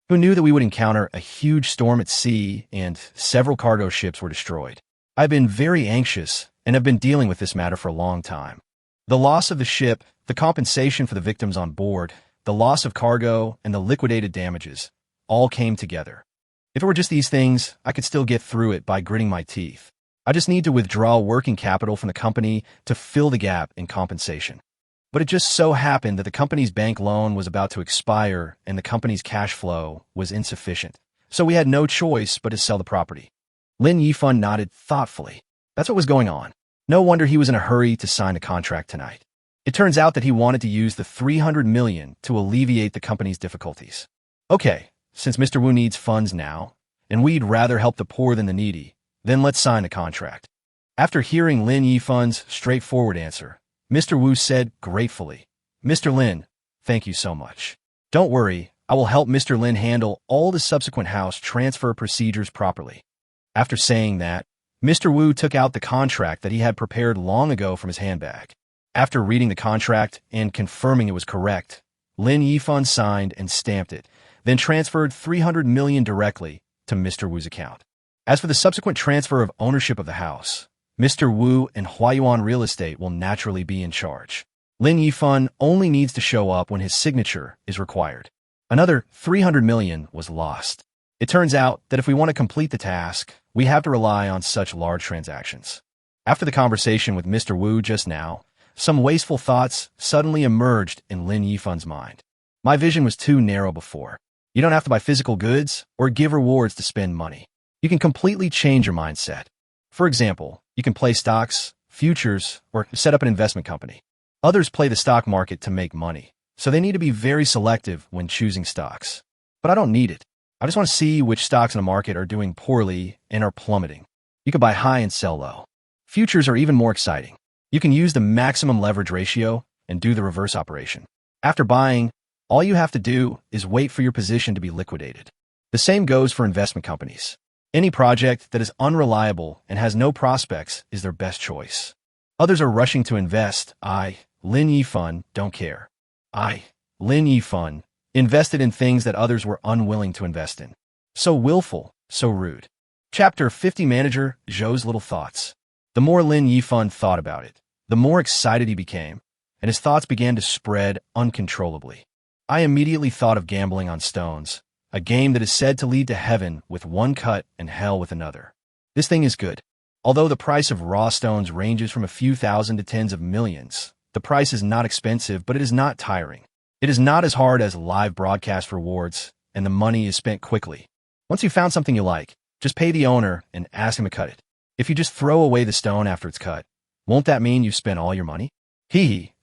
Who knew that we would encounter a huge storm at sea and several cargo ships were destroyed? I've been very anxious and have been dealing with this matter for a long time. The loss of the ship, the compensation for the victims on board, the loss of cargo, and the liquidated damages all came together. If it were just these things, I could still get through it by gritting my teeth. I just need to withdraw working capital from the company to fill the gap in compensation. But it just so happened that the company's bank loan was about to expire and the company's cash flow was insufficient. So we had no choice but to sell the property." Lin Yifan nodded thoughtfully. That's what was going on. No wonder he was in a hurry to sign the contract tonight. It turns out that he wanted to use the 300 million to alleviate the company's difficulties. Okay, since Mr. Wu needs funds now, and we'd rather help the poor than the needy, then let's sign the contract. After hearing Lin Yifan's straightforward answer, Mr. Wu said gratefully, "Mr. Lin, thank you so much. Don't worry, I will help Mr. Lin handle all the subsequent house transfer procedures properly." After saying that, Mr. Wu took out the contract that he had prepared long ago from his handbag. After reading the contract and confirming it was correct, Lin Yifan signed and stamped it, then transferred 300 million directly to Mr. Wu's account. As for the subsequent transfer of ownership of the house, Mr. Wu and Yuan Real Estate will naturally be in charge. Lin Yifan only needs to show up when his signature is required. Another 300 million was lost. It turns out that if we want to complete the task, we have to rely on such large transactions. After the conversation with Mr. Wu just now, some wasteful thoughts suddenly emerged in Lin Yifan's mind. My vision was too narrow before. You don't have to buy physical goods or give rewards to spend money. You can completely change your mindset. For example, you can play stocks, futures, or set up an investment company. Others play the stock market to make money, so they need to be very selective when choosing stocks. But I don't need it. I just want to see which stocks in the market are doing poorly and are plummeting. You can buy high and sell low. Futures are even more exciting. You can use the maximum leverage ratio and do the reverse operation. After buying, all you have to do is wait for your position to be liquidated. The same goes for investment companies. Any project that is unreliable and has no prospects is their best choice. Others are rushing to invest. I, Lin Yifan, don't care. I, Lin Yifan, invested in things that others were unwilling to invest in. So willful, so rude. Chapter 50 Manager Zhou's Little Thoughts. The more Lin Yifan thought about it, the more excited he became, and his thoughts began to spread uncontrollably. I immediately thought of gambling on stones, a game that is said to lead to heaven with one cut and hell with another. This thing is good. Although the price of raw stones ranges from a few thousand to tens of millions, the price is not expensive, but it is not tiring. It is not as hard as live broadcast rewards, and the money is spent quickly. Once you found something you like, just pay the owner and ask him to cut it. If you just throw away the stone after it's cut, won't that mean you spent all your money?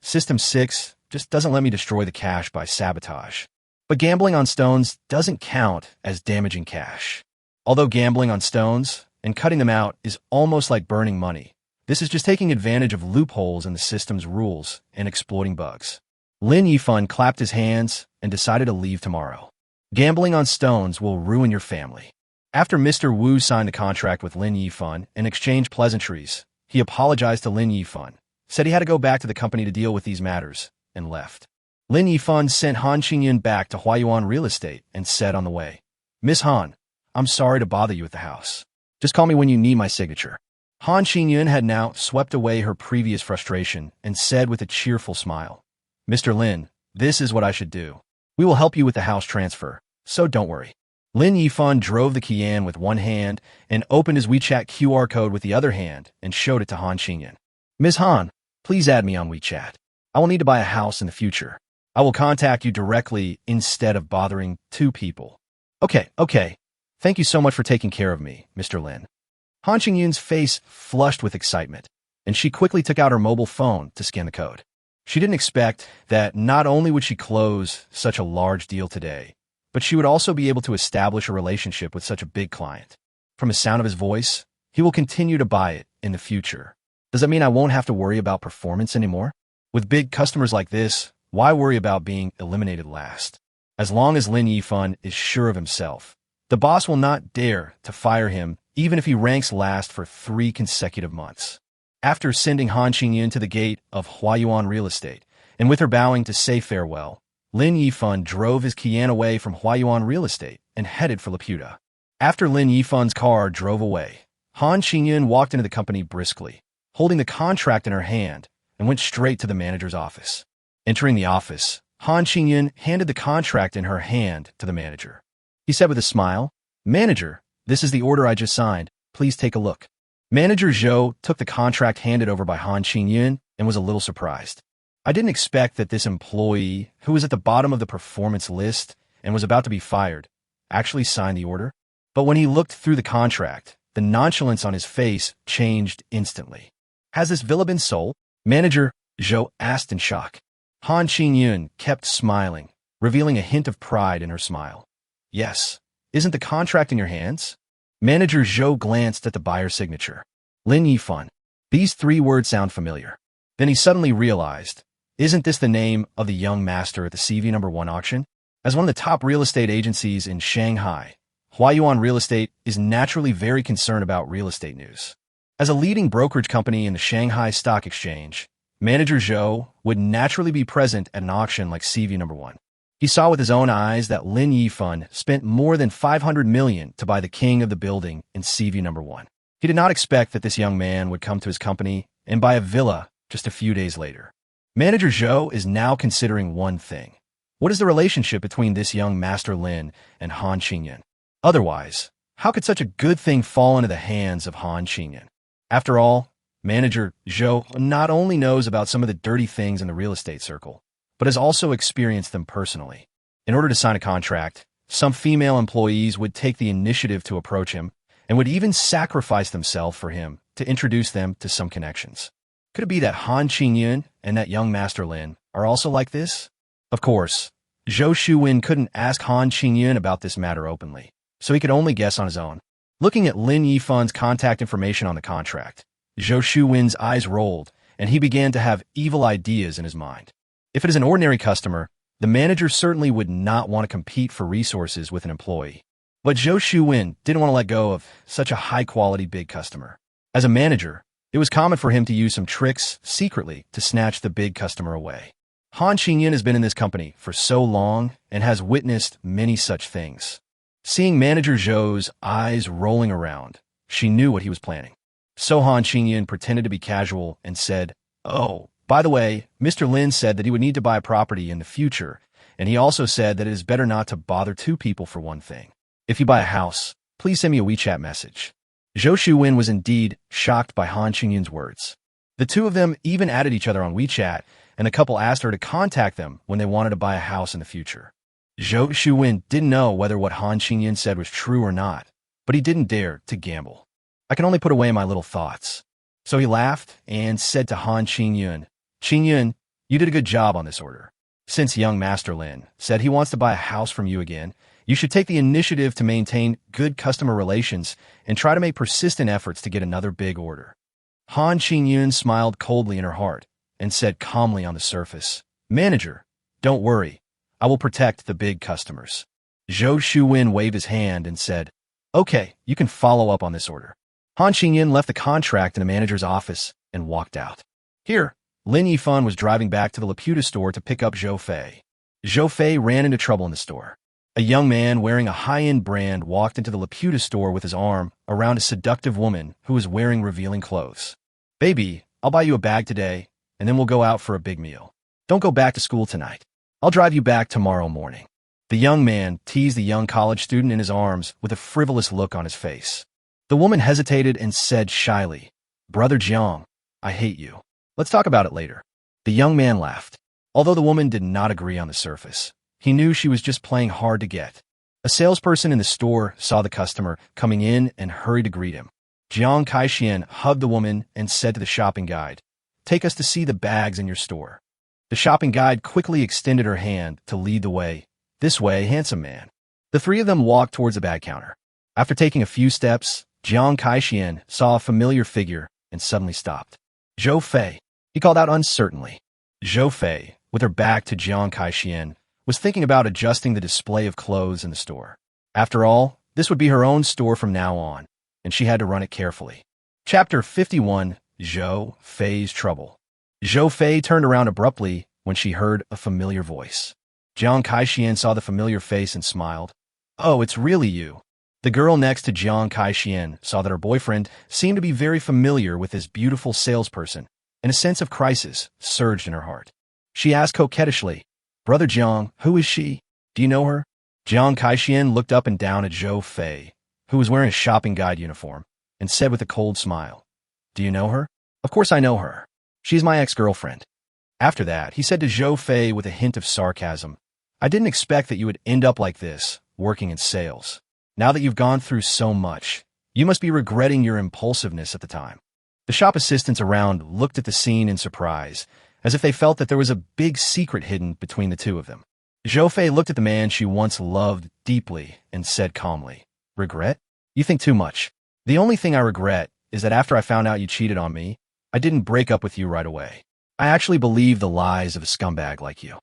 System 6 just doesn't let me destroy the cash by sabotage. But gambling on stones doesn't count as damaging cash. Although gambling on stones and cutting them out is almost like burning money, this is just taking advantage of loopholes in the system's rules and exploiting bugs. Lin Yifan clapped his hands and decided to leave tomorrow. Gambling on stones will ruin your family. After Mr. Wu signed the contract with Lin Yifan and exchanged pleasantries, he apologized to Lin Yifan, said he had to go back to the company to deal with these matters, and left. Lin Yifan sent Han Qingyun back to Yuan Real Estate and said on the way, "Miss Han, I'm sorry to bother you at the house. Just call me when you need my signature." Han Qingyun had now swept away her previous frustration and said with a cheerful smile, "Mr. Lin, this is what I should do. We will help you with the house transfer, so don't worry." Lin Yifan drove the Qian with one hand and opened his WeChat QR code with the other hand and showed it to Han Qingyun. "Ms. Han, please add me on WeChat. I will need to buy a house in the future. I will contact you directly instead of bothering two people." Okay. Thank you so much for taking care of me, Mr. Lin." Han Qingyun's face flushed with excitement, and she quickly took out her mobile phone to scan the code. She didn't expect that not only would she close such a large deal today, but she would also be able to establish a relationship with such a big client. From the sound of his voice, he will continue to buy it in the future. Does that mean I won't have to worry about performance anymore? With big customers like this, why worry about being eliminated last? As long as Lin Yifan is sure of himself, the boss will not dare to fire him even if he ranks last for 3 consecutive months. After sending Han Qingyun to the gate of Yuan Real Estate, and with her bowing to say farewell, Lin Yifan drove his Qian away from Yuan Real Estate and headed for Laputa. After Lin Yifan's car drove away, Han Qingyun walked into the company briskly, holding the contract in her hand, and went straight to the manager's office. Entering the office, Han Qingyun handed the contract in her hand to the manager. He said with a smile, "Manager, this is the order I just signed. Please take a look." Manager Zhou took the contract handed over by Han Qingyun and was a little surprised. "I didn't expect that this employee, who was at the bottom of the performance list and was about to be fired, actually signed the order." But when he looked through the contract, the nonchalance on his face changed instantly. "Has this villa been sold?" Manager Zhou asked in shock. Han Qingyun kept smiling, revealing a hint of pride in her smile. "Yes. Isn't the contract in your hands?" Manager Zhou glanced at the buyer's signature. Lin Yifan. These 3 words sound familiar. Then he suddenly realized, isn't this the name of the young master at the CV No. 1 auction? As one of the top real estate agencies in Shanghai, Yuan Real Estate is naturally very concerned about real estate news. As a leading brokerage company in the Shanghai Stock Exchange, Manager Zhou would naturally be present at an auction like CV No. 1. He saw with his own eyes that Lin Yifan spent more than 500 million to buy the king of the building in CV No. 1. He did not expect that this young man would come to his company and buy a villa just a few days later. Manager Zhou is now considering one thing. What is the relationship between this young Master Lin and Han Qingyun? Otherwise, how could such a good thing fall into the hands of Han Qingyun? After all, Manager Zhou not only knows about some of the dirty things in the real estate circle, but has also experienced them personally. In order to sign a contract, some female employees would take the initiative to approach him and would even sacrifice themselves for him to introduce them to some connections. Could it be that Han Qingyun and that young Master Lin are also like this? Of course, Zhou Shuwen couldn't ask Han Qingyun about this matter openly, so he could only guess on his own. Looking at Lin Yifan's contact information on the contract, Zhou Shuwen's eyes rolled, and he began to have evil ideas in his mind. If it is an ordinary customer, the manager certainly would not want to compete for resources with an employee. But Zhou Shuwen didn't want to let go of such a high-quality big customer. As a manager, it was common for him to use some tricks secretly to snatch the big customer away. Han Qingyun has been in this company for so long and has witnessed many such things. Seeing Manager Zhou's eyes rolling around, she knew what he was planning. So Han Qingyun pretended to be casual and said, "Oh, by the way, Mr. Lin said that he would need to buy a property in the future, and he also said that it is better not to bother two people for one thing. If you buy a house, please send me a WeChat message." Zhou Shuwen was indeed shocked by Han Qingyun's words. The two of them even added each other on WeChat, and the couple asked her to contact them when they wanted to buy a house in the future. Zhou Shuwen didn't know whether what Han Qingyun said was true or not, but he didn't dare to gamble. I can only put away my little thoughts. So he laughed and said to Han Qingyun, Qingyun, you did a good job on this order. Since young Master Lin said he wants to buy a house from you again, you should take the initiative to maintain good customer relations and try to make persistent efforts to get another big order. Han Qingyun smiled coldly in her heart and said calmly on the surface, Manager, don't worry. I will protect the big customers. Zhou Shuwen waved his hand and said, Okay, you can follow up on this order. Han Qingyun left the contract in the manager's office and walked out. Here, Lin Yifan was driving back to the Laputa store to pick up Zhou Fei. Zhou Fei ran into trouble in the store. A young man wearing a high-end brand walked into the Laputa store with his arm around a seductive woman who was wearing revealing clothes. Baby, I'll buy you a bag today, and then we'll go out for a big meal. Don't go back to school tonight. I'll drive you back tomorrow morning. The young man teased the young college student in his arms with a frivolous look on his face. The woman hesitated and said shyly, Brother Jiang, I hate you. Let's talk about it later. The young man laughed. Although the woman did not agree on the surface, he knew she was just playing hard to get. A salesperson in the store saw the customer coming in and hurried to greet him. Jiang Kaixian hugged the woman and said to the shopping guide, Take us to see the bags in your store. The shopping guide quickly extended her hand to lead the way. This way, handsome man. The three of them walked towards the bag counter. After taking a few steps, Jiang Kaixian saw a familiar figure and suddenly stopped. Zhou Fei, he called out uncertainly. Zhou Fei, with her back to Jiang Kaixian, was thinking about adjusting the display of clothes in the store. After all, this would be her own store from now on, and she had to run it carefully. Chapter 51, Zhou Fei's Trouble. Zhou Fei turned around abruptly when she heard a familiar voice. Jiang Kaixian saw the familiar face and smiled. Oh, it's really you. The girl next to Jiang Kaixian saw that her boyfriend seemed to be very familiar with this beautiful salesperson, and a sense of crisis surged in her heart. She asked coquettishly, Brother Jiang, who is she? Do you know her? Jiang Kaixian looked up and down at Zhou Fei, who was wearing a shopping guide uniform, and said with a cold smile, Do you know her? Of course I know her. She's my ex-girlfriend. After that, he said to Zhou Fei with a hint of sarcasm, I didn't expect that you would end up like this, working in sales. Now that you've gone through so much, you must be regretting your impulsiveness at the time. The shop assistants around looked at the scene in surprise, as if they felt that there was a big secret hidden between the two of them. Zhou Fei looked at the man she once loved deeply and said calmly, Regret? You think too much. The only thing I regret is that after I found out you cheated on me, I didn't break up with you right away. I actually believed the lies of a scumbag like you.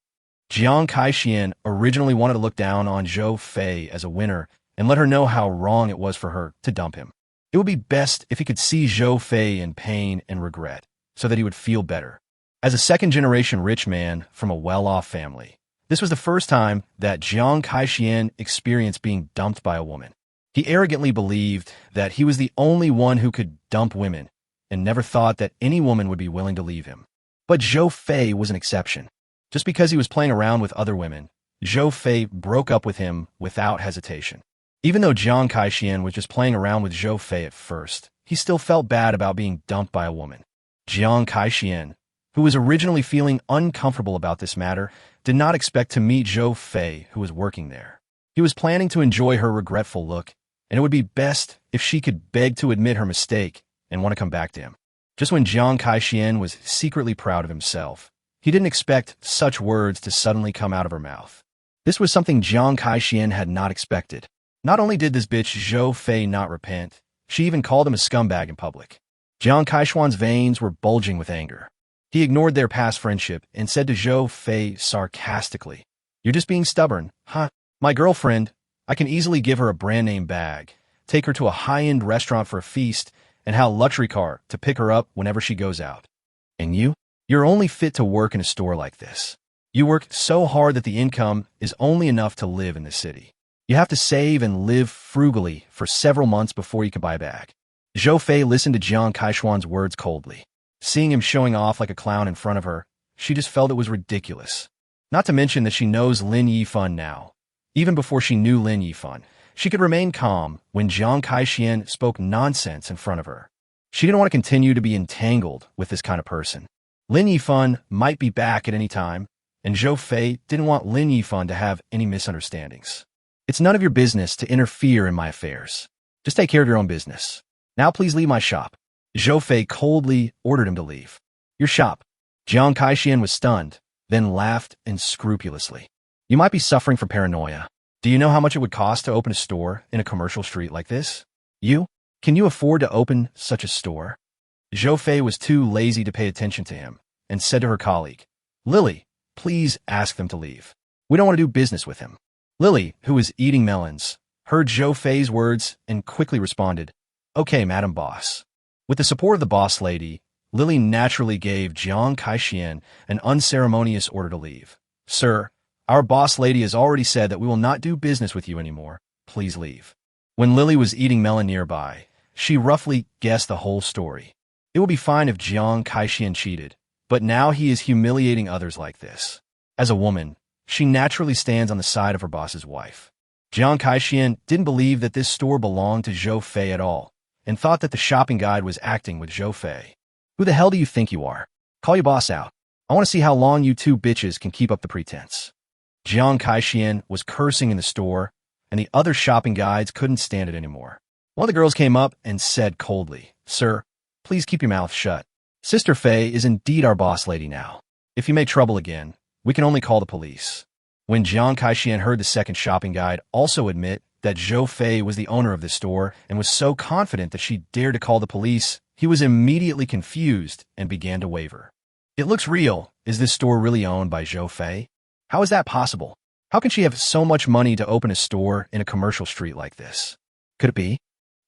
Jiang Kaixian originally wanted to look down on Zhou Fei as a winner and let her know how wrong it was for her to dump him. It would be best if he could see Zhou Fei in pain and regret, so that he would feel better. As a second-generation rich man from a well-off family, this was the first time that Jiang Kaixian experienced being dumped by a woman. He arrogantly believed that he was the only one who could dump women, and never thought that any woman would be willing to leave him. But Zhou Fei was an exception. Just because he was playing around with other women, Zhou Fei broke up with him without hesitation. Even though Jiang Kaixian was just playing around with Zhou Fei at first, he still felt bad about being dumped by a woman. Jiang Kaixian, who was originally feeling uncomfortable about this matter, did not expect to meet Zhou Fei, who was working there. He was planning to enjoy her regretful look, and it would be best if she could beg to admit her mistake and want to come back to him. Just when Jiang Kaixian was secretly proud of himself, he didn't expect such words to suddenly come out of her mouth. This was something Jiang Kaixian had not expected. Not only did this bitch Zhou Fei not repent, she even called him a scumbag in public. Jiang Kaixian's veins were bulging with anger. He ignored their past friendship and said to Zhou Fei sarcastically, You're just being stubborn, huh? My girlfriend, I can easily give her a brand-name bag, take her to a high-end restaurant for a feast, and have a luxury car to pick her up whenever she goes out. And you? You're only fit to work in a store like this. You work so hard that the income is only enough to live in the city. You have to save and live frugally for several months before you can buy a bag. Zhou Fei listened to Jiang Kaixian's words coldly. Seeing him showing off like a clown in front of her, she just felt it was ridiculous. Not to mention that she knows Lin Yifan now. Even before she knew Lin Yifan, She could remain calm when Jiang Kaixian spoke nonsense in front of her. She didn't want to continue to be entangled with this kind of person. Lin Yifan might be back at any time, and Zhou Fei didn't want Lin Yifan to have any misunderstandings. It's none of your business to interfere in my affairs. Just take care of your own business. Now please leave my shop. Zhou Fei coldly ordered him to leave. Your shop. Jiang Kaixian was stunned, then laughed unscrupulously. You might be suffering from paranoia. Do you know how much it would cost to open a store in a commercial street like this? Can you afford to open such a store? Zhou Fei was too lazy to pay attention to him and said to her colleague, Lily, please ask them to leave. We don't want to do business with him. Lily, who was eating melons, heard Zhou Fei's words and quickly responded, Okay, Madam Boss. With the support of the boss lady, Lily naturally gave Jiang Kaixian an unceremonious order to leave. Sir, our boss lady has already said that we will not do business with you anymore. Please leave. When Lily was eating melon nearby, she roughly guessed the whole story. It would be fine if Jiang Kaixian cheated, but now he is humiliating others like this. As a woman, she naturally stands on the side of her boss's wife. Jiang Kaixian didn't believe that this store belonged to Zhou Fei at all, and thought that the shopping guide was acting with Zhou Fei. Who the hell do you think you are? Call your boss out. I want to see how long you two bitches can keep up the pretense. Jiang Kaixian was cursing in the store, and the other shopping guides couldn't stand it anymore. One of the girls came up and said coldly, Sir, please keep your mouth shut. Sister Fei is indeed our boss lady now. If you make trouble again, we can only call the police. When Jiang Kaixian heard the second shopping guide also admit that Zhou Fei was the owner of this store and was so confident that she dared to call the police, he was immediately confused and began to waver. It looks real. Is this store really owned by Zhou Fei? How is that possible? How can she have so much money to open a store in a commercial street like this? Could it be?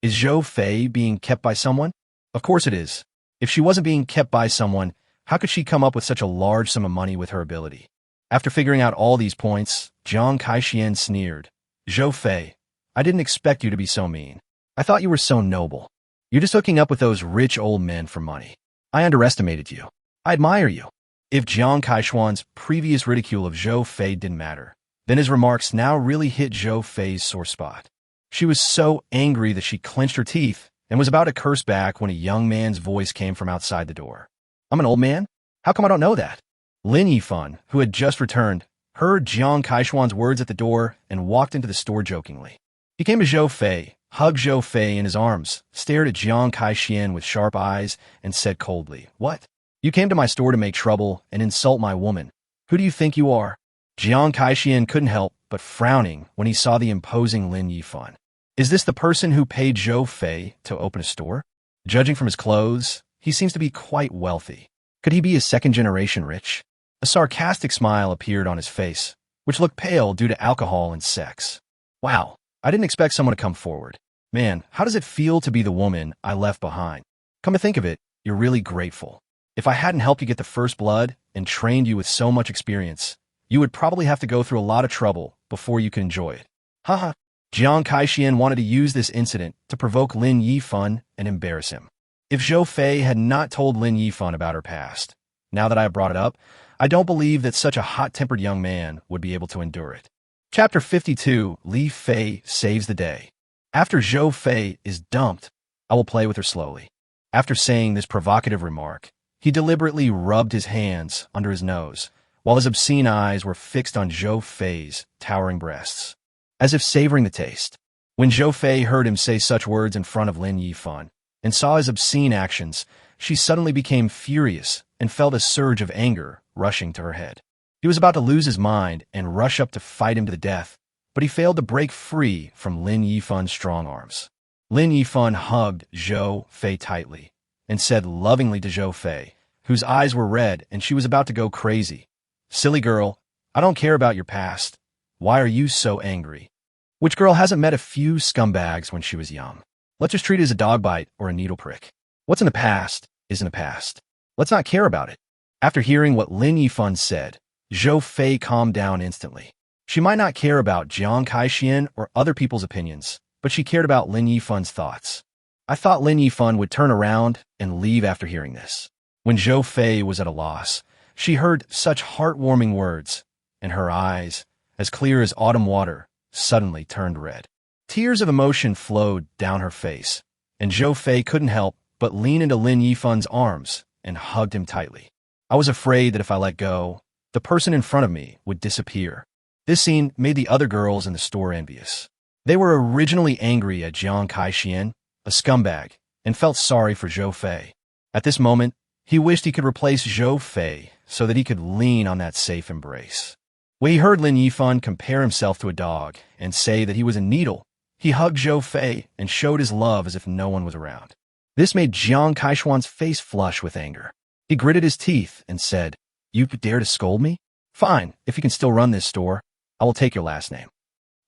Is Zhou Fei being kept by someone? Of course it is. If she wasn't being kept by someone, how could she come up with such a large sum of money with her ability? After figuring out all these points, Jiang Kaixian sneered. Zhou Fei, I didn't expect you to be so mean. I thought you were so noble. You're just hooking up with those rich old men for money. I underestimated you. I admire you. If Jiang Kaixian's previous ridicule of Zhou Fei didn't matter, then his remarks now really hit Zhou Fei's sore spot. She was so angry that she clenched her teeth and was about to curse back when a young man's voice came from outside the door. I'm an old man? How come I don't know that? Lin Yifan, who had just returned, heard Jiang Kaixian's words at the door and walked into the store jokingly. He came to Zhou Fei, hugged Zhou Fei in his arms, stared at Jiang Kaixian with sharp eyes, and said coldly, What? You came to my store to make trouble and insult my woman. Who do you think you are? Jiang Kaixian couldn't help but frowning when he saw the imposing Lin Yifan. Is this the person who paid Zhou Fei to open a store? Judging from his clothes, he seems to be quite wealthy. Could he be a second-generation rich? A sarcastic smile appeared on his face, which looked pale due to alcohol and sex. Wow, I didn't expect someone to come forward. Man, how does it feel to be the woman I left behind? Come to think of it, you're really grateful. If I hadn't helped you get the first blood and trained you with so much experience, you would probably have to go through a lot of trouble before you could enjoy it. Haha. Jiang Kaixian wanted to use this incident to provoke Lin Yifan and embarrass him. If Zhou Fei had not told Lin Yifan about her past, now that I have brought it up, I don't believe that such a hot-tempered young man would be able to endure it. Chapter 52, Li Fei saves the day. After Zhou Fei is dumped, I will play with her slowly. After saying this provocative remark, he deliberately rubbed his hands under his nose, while his obscene eyes were fixed on Zhou Fei's towering breasts, as if savoring the taste. When Zhou Fei heard him say such words in front of Lin Yifan and saw his obscene actions, she suddenly became furious and felt a surge of anger rushing to her head. He was about to lose his mind and rush up to fight him to the death, but he failed to break free from Lin Yifan's strong arms. Lin Yifan hugged Zhou Fei tightly and said lovingly to Zhou Fei, whose eyes were red and she was about to go crazy, Silly girl, I don't care about your past. Why are you so angry? Which girl hasn't met a few scumbags when she was young? Let's just treat it as a dog bite or a needle prick. What's in the past is in the past. Let's not care about it. After hearing what Lin Yifan said, Zhou Fei calmed down instantly. She might not care about Jiang Kaixian or other people's opinions, but she cared about Lin Yifan's thoughts. I thought Lin Yifan would turn around and leave after hearing this. When Zhou Fei was at a loss, she heard such heartwarming words, and her eyes, as clear as autumn water, suddenly turned red. Tears of emotion flowed down her face, and Zhou Fei couldn't help but lean into Lin Yifan's arms and hugged him tightly. I was afraid that if I let go, the person in front of me would disappear. This scene made the other girls in the store envious. They were originally angry at Jiang Kaixian, a scumbag, and felt sorry for Zhou Fei. At this moment, he wished he could replace Zhou Fei so that he could lean on that safe embrace. When he heard Lin Yifan compare himself to a dog and say that he was a needle, he hugged Zhou Fei and showed his love as if no one was around. This made Jiang Kaishuan's face flush with anger. He gritted his teeth and said, "You dare to scold me? Fine, if you can still run this store, I will take your last name."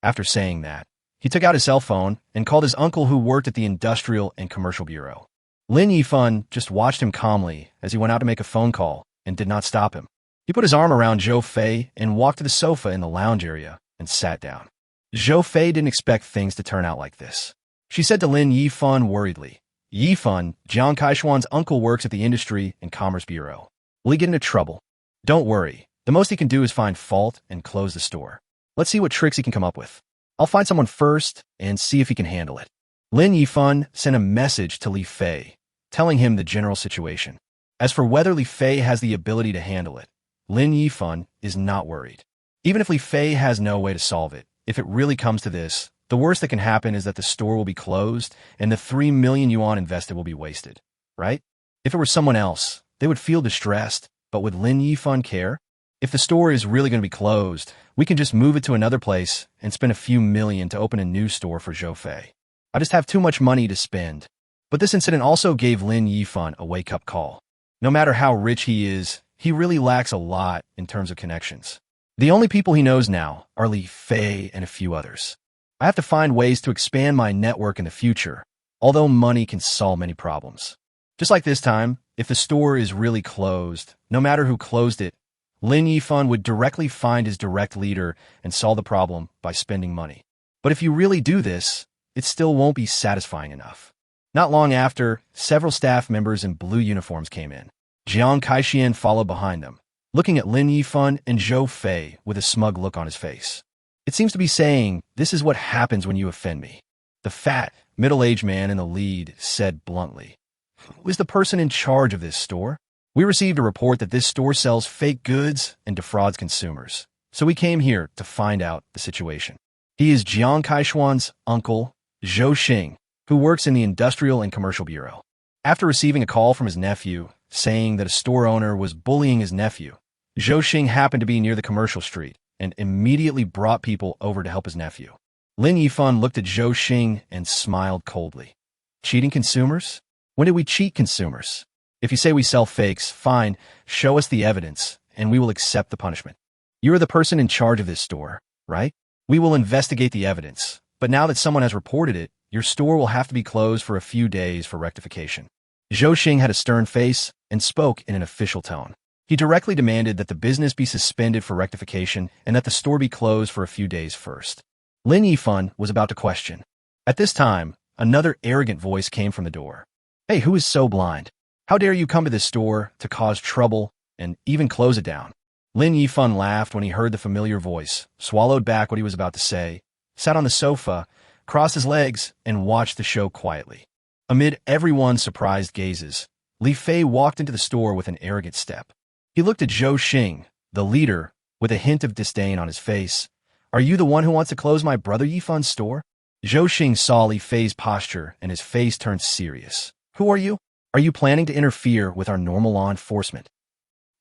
After saying that, he took out his cell phone and called his uncle who worked at the Industrial and Commercial Bureau. Lin Yifan just watched him calmly as he went out to make a phone call and did not stop him. He put his arm around Zhou Fei and walked to the sofa in the lounge area and sat down. Zhou Fei didn't expect things to turn out like this. She said to Lin Yifan worriedly, "Yifan, Jiang Kaishuan's uncle works at the Industry and Commerce Bureau. Will he get into trouble?" "Don't worry. The most he can do is find fault and close the store. Let's see what tricks he can come up with. I'll find someone first and see if he can handle it." Lin Yifan sent a message to Li Fei, telling him the general situation. As for whether Li Fei has the ability to handle it, Lin Yifan is not worried. Even if Li Fei has no way to solve it, if it really comes to this, the worst that can happen is that the store will be closed and the 3 million yuan invested will be wasted, right? If it were someone else, they would feel distressed, but would Lin Yifan care? If the store is really going to be closed, we can just move it to another place and spend a few million to open a new store for Zhou Fei. I just have too much money to spend. But this incident also gave Lin Yifan a wake-up call. No matter how rich he is, he really lacks a lot in terms of connections. The only people he knows now are Li Fei and a few others. I have to find ways to expand my network in the future, although money can solve many problems. Just like this time, if the store is really closed, no matter who closed it, Lin Yifan would directly find his direct leader and solve the problem by spending money. But if you really do this, it still won't be satisfying enough. Not long after, several staff members in blue uniforms came in. Jiang Kaixian followed behind them, looking at Lin Yifan and Zhou Fei with a smug look on his face. It seems to be saying, "This is what happens when you offend me." The fat, middle-aged man in the lead said bluntly, "Who is the person in charge of this store? We received a report that this store sells fake goods and defrauds consumers, so we came here to find out the situation." He is Jiang Kaishuan's uncle, Zhou Xing, who works in the Industrial and Commercial Bureau. After receiving a call from his nephew saying that a store owner was bullying his nephew, Zhou Xing happened to be near the commercial street and immediately brought people over to help his nephew. Lin Yifan looked at Zhou Xing and smiled coldly. "Cheating consumers? When did we cheat consumers? If you say we sell fakes, fine, show us the evidence, and we will accept the punishment. You are the person in charge of this store, right? We will investigate the evidence, but now that someone has reported it, your store will have to be closed for a few days for rectification." Zhou Xing had a stern face and spoke in an official tone. He directly demanded that the business be suspended for rectification and that the store be closed for a few days first. Lin Yifan was about to question. At this time, another arrogant voice came from the door. "Hey, who is so blind? How dare you come to this store to cause trouble and even close it down?" Lin Yifan laughed when he heard the familiar voice, swallowed back what he was about to say, sat on the sofa, crossed his legs, and watched the show quietly. Amid everyone's surprised gazes, Li Fei walked into the store with an arrogant step. He looked at Zhou Xing, the leader, with a hint of disdain on his face. "Are you the one who wants to close my brother Yifan's store?" Zhou Xing saw Li Fei's posture and his face turned serious. "Who are you? Are you planning to interfere with our normal law enforcement?"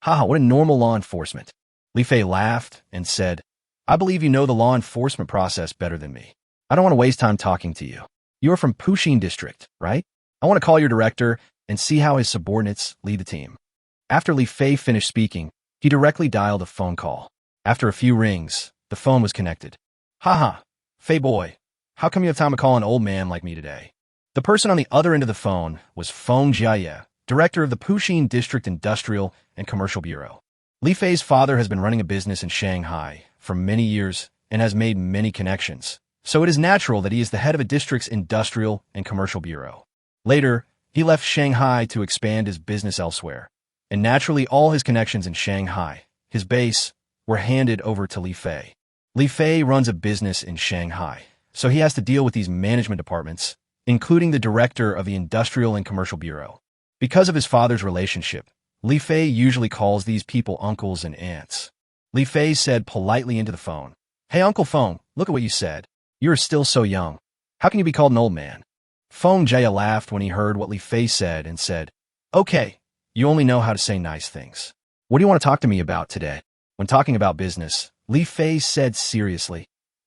"Haha, what a normal law enforcement." Li Fei laughed and said, "I believe you know the law enforcement process better than me. I don't want to waste time talking to you. You are from Puxing District, right? I want to call your director and see how his subordinates lead the team." After Li Fei finished speaking, he directly dialed a phone call. After a few rings, the phone was connected. "Haha, Fei boy, how come you have time to call an old man like me today?" The person on the other end of the phone was Feng Jiaye, director of the Puxing District Industrial and Commercial Bureau. Li Fei's father has been running a business in Shanghai for many years and has made many connections, so it is natural that he is the head of a district's Industrial and Commercial Bureau. Later, he left Shanghai to expand his business elsewhere, and naturally all his connections in Shanghai, his base, were handed over to Li Fei. Li Fei runs a business in Shanghai, so he has to deal with these management departments, including the director of the Industrial and Commercial Bureau. Because of his father's relationship, Li Fei usually calls these people uncles and aunts. Li Fei said politely into the phone, "Hey, Uncle Feng, look at what you said. You are still so young. How can you be called an old man?" Feng Jia laughed when he heard what Li Fei said and said, "Okay, you only know how to say nice things. What do you want to talk to me about today?" When talking about business, Li Fei said seriously,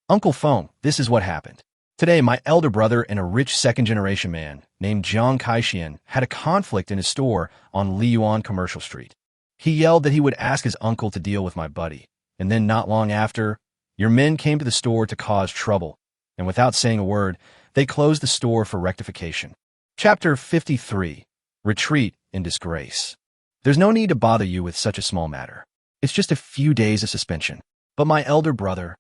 "Uncle Feng, this is what happened. Today, my elder brother and a rich second-generation man named Jiang Kaixian had a conflict in his store on Liyuan Commercial Street. He yelled that he would ask his uncle to deal with my buddy, and then not long after, your men came to the store to cause trouble, and without saying a word, they closed the store for rectification." Chapter 53. Retreat in Disgrace. There's no need to bother you with such a small matter. It's just a few days of suspension. But my elder brother...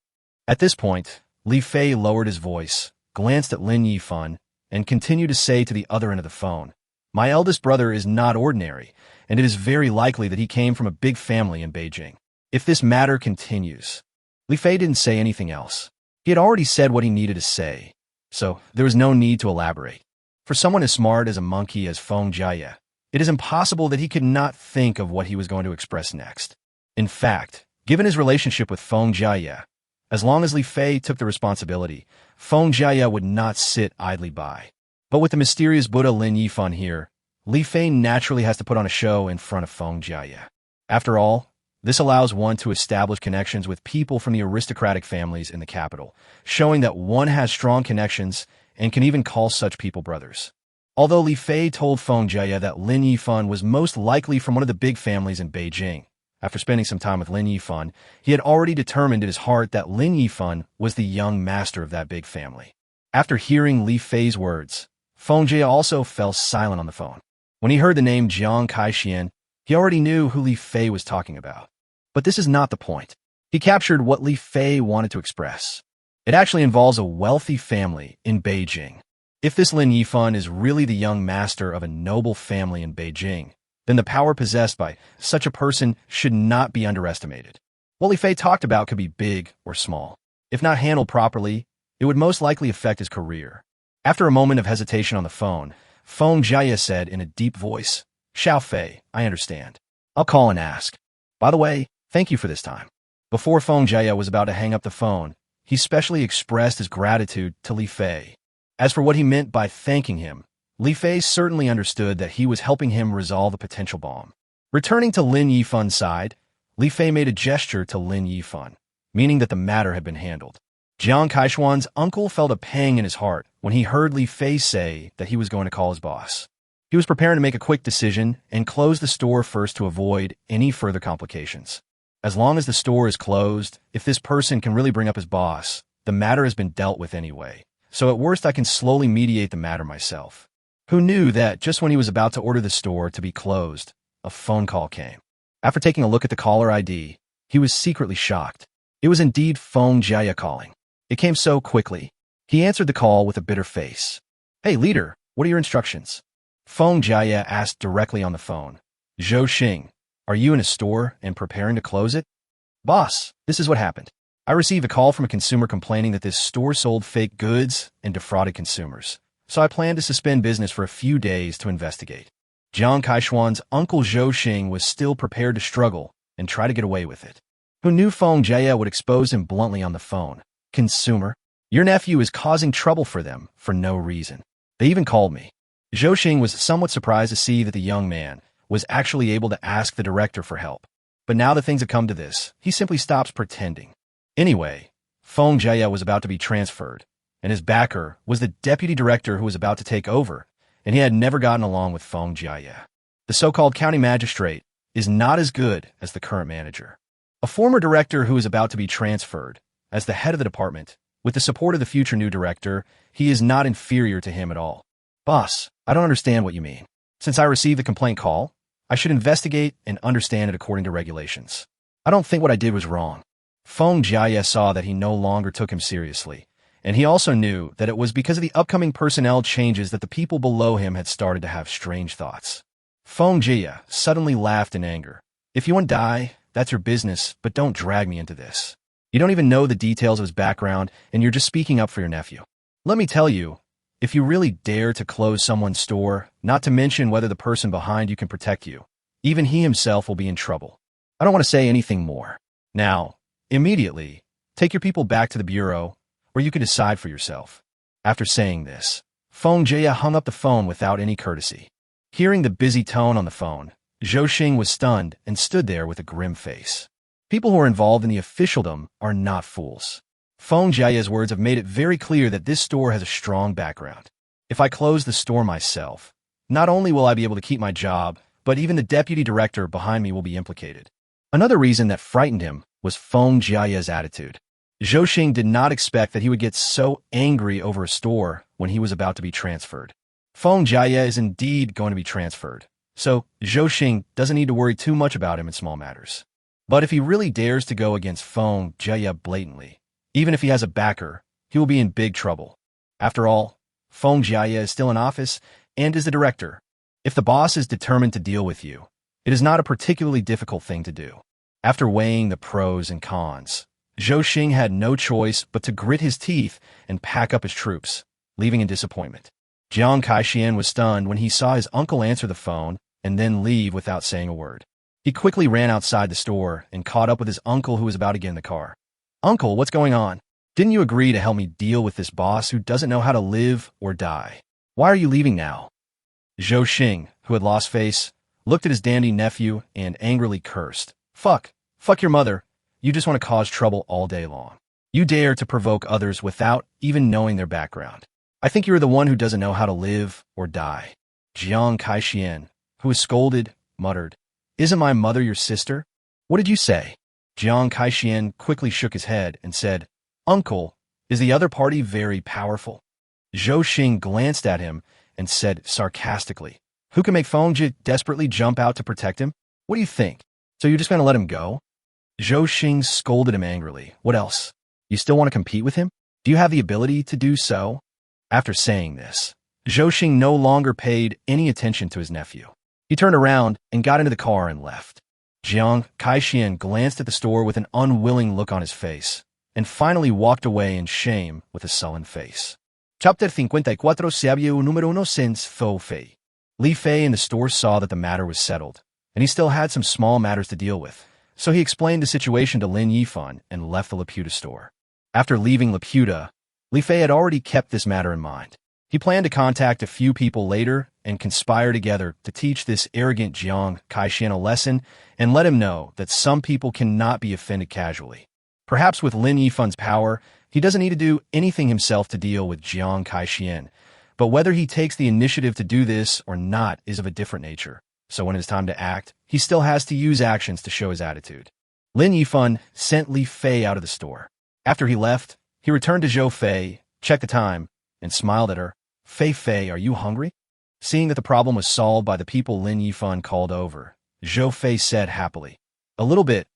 At this point, Li Fei lowered his voice, glanced at Lin Yifan, and continued to say to the other end of the phone, "My eldest brother is not ordinary, and it is very likely that he came from a big family in Beijing. If this matter continues..." Li Fei didn't say anything else. He had already said what he needed to say, so there was no need to elaborate. For someone as smart as a monkey as Feng Jia, it is impossible that he could not think of what he was going to express next. In fact, given his relationship with Feng Jia, as long as Li Fei took the responsibility, Feng Jia would not sit idly by. But with the mysterious Buddha Lin Yifan here, Li Fei naturally has to put on a show in front of Feng Jia. After all, this allows one to establish connections with people from the aristocratic families in the capital, showing that one has strong connections and can even call such people brothers. Although Li Fei told Feng Jia that Lin Yifan was most likely from one of the big families in Beijing, after spending some time with Lin Yifan, he had already determined in his heart that Lin Yifan was the young master of that big family. After hearing Li Fei's words, Feng Jia also fell silent on the phone. When he heard the name Jiang Kaixian, he already knew who Li Fei was talking about. But this is not the point. He captured what Li Fei wanted to express. It actually involves a wealthy family in Beijing. If this Lin Yifan is really the young master of a noble family in Beijing, then the power possessed by such a person should not be underestimated. What Li Fei talked about could be big or small. If not handled properly, it would most likely affect his career. After a moment of hesitation on the phone, Feng Jia said in a deep voice, "Xiao Fei, I understand. I'll call and ask. By the way, thank you for this time." Before Feng Jia was about to hang up the phone, he specially expressed his gratitude to Li Fei. As for what he meant by thanking him, Li Fei certainly understood that he was helping him resolve a potential bomb. Returning to Lin Yifan's side, Li Fei made a gesture to Lin Yifan, meaning that the matter had been handled. Jiang Kaishuan's uncle felt a pang in his heart when he heard Li Fei say that he was going to call his boss. He was preparing to make a quick decision and close the store first to avoid any further complications. As long as the store is closed, if this person can really bring up his boss, the matter has been dealt with anyway. So at worst I can slowly mediate the matter myself. Who knew that just when he was about to order the store to be closed, a phone call came. After taking a look at the caller ID, he was secretly shocked. It was indeed Feng Jia calling. It came so quickly. He answered the call with a bitter face. "Hey, leader, what are your instructions?" Feng Jia asked directly on the phone. "Zhou Xing, are you in a store and preparing to close it?" "Boss, this is what happened. I received a call from a consumer complaining that this store sold fake goods and defrauded consumers. So I plan to suspend business for a few days to investigate." Jiang Kaishuan's uncle Zhou Xing was still prepared to struggle and try to get away with it. Who knew Feng Jia would expose him bluntly on the phone? "Consumer, your nephew is causing trouble for them for no reason. They even called me." Zhou Xing was somewhat surprised to see that the young man was actually able to ask the director for help. But now that things have come to this, he simply stops pretending. Anyway, Feng Jia was about to be transferred, and his backer was the deputy director who was about to take over, and he had never gotten along with Feng Jia. The so-called county magistrate is not as good as the current manager. A former director who is about to be transferred, as the head of the department, with the support of the future new director, he is not inferior to him at all. "Boss, I don't understand what you mean. Since I received the complaint call, I should investigate and understand it according to regulations. I don't think what I did was wrong." Feng Jia saw that he no longer took him seriously, and he also knew that it was because of the upcoming personnel changes that the people below him had started to have strange thoughts. Feng Jia suddenly laughed in anger. "If you want to die, that's your business, but don't drag me into this. You don't even know the details of his background, and you're just speaking up for your nephew. Let me tell you, if you really dare to close someone's store, not to mention whether the person behind you can protect you, even he himself will be in trouble. I don't want to say anything more. Now, immediately, take your people back to the bureau, where you can decide for yourself. After saying this, Feng Jia hung up the phone without any courtesy. Hearing the busy tone on the phone, Zhou Xing was stunned and stood there with a grim face. People who are involved in the officialdom are not fools. Feng Jia's words have made it very clear that this store has a strong background. If I close the store myself, not only will I be able to keep my job, but even the deputy director behind me will be implicated. Another reason that frightened him was Feng Jia's attitude. Zhou Xing did not expect that he would get so angry over a store when he was about to be transferred. Feng Jia is indeed going to be transferred, so Zhou Xing doesn't need to worry too much about him in small matters. But if he really dares to go against Feng Jia blatantly, even if he has a backer, he will be in big trouble. After all, Feng Jia is still in office and is the director. If the boss is determined to deal with you, it is not a particularly difficult thing to do. After weighing the pros and cons, Zhou Xing had no choice but to grit his teeth and pack up his troops, leaving in disappointment. Jiang Kaixian was stunned when he saw his uncle answer the phone and then leave without saying a word. He quickly ran outside the store and caught up with his uncle who was about to get in the car. "Uncle, what's going on? Didn't you agree to help me deal with this boss who doesn't know how to live or die? Why are you leaving now?" Zhou Xing, who had lost face, looked at his dandy nephew and angrily cursed. Fuck your mother. You just want to cause trouble all day long. You dare to provoke others without even knowing their background. I think you're the one who doesn't know how to live or die." Jiang Kaixian, who was scolded, muttered, "Isn't my mother your sister? What did you say?" Jiang Kaixian quickly shook his head and said, "Uncle, is the other party very powerful?" Zhou Xing glanced at him and said sarcastically, "Who can make Feng Jia desperately jump out to protect him? What do you think? So you're just going to let him go?" Zhou Xing scolded him angrily. "What else? You still want to compete with him? Do you have the ability to do so?" After saying this, Zhou Xing no longer paid any attention to his nephew. He turned around and got into the car and left. Jiang Kaixian glanced at the store with an unwilling look on his face, and finally walked away in shame with a sullen face. Chapter 54 se había un número uno since Fo Fei. Li Fei in the store saw that the matter was settled, and he still had some small matters to deal with, so he explained the situation to Lin Yifan and left the Laputa store. After leaving Laputa, Li Fei had already kept this matter in mind. He planned to contact a few people later and conspire together to teach this arrogant Jiang Kaixian a lesson and let him know that some people cannot be offended casually. Perhaps with Lin Yifan's power, he doesn't need to do anything himself to deal with Jiang Kaixian, but whether he takes the initiative to do this or not is of a different nature. So when it's time to act, he still has to use actions to show his attitude. Lin Yifan sent Li Fei out of the store. After he left, he returned to Zhou Fei, checked the time, and smiled at her. Fei, are you hungry?" Seeing that the problem was solved by the people Lin Yifan called over, Zhou Fei said happily, "A little bit.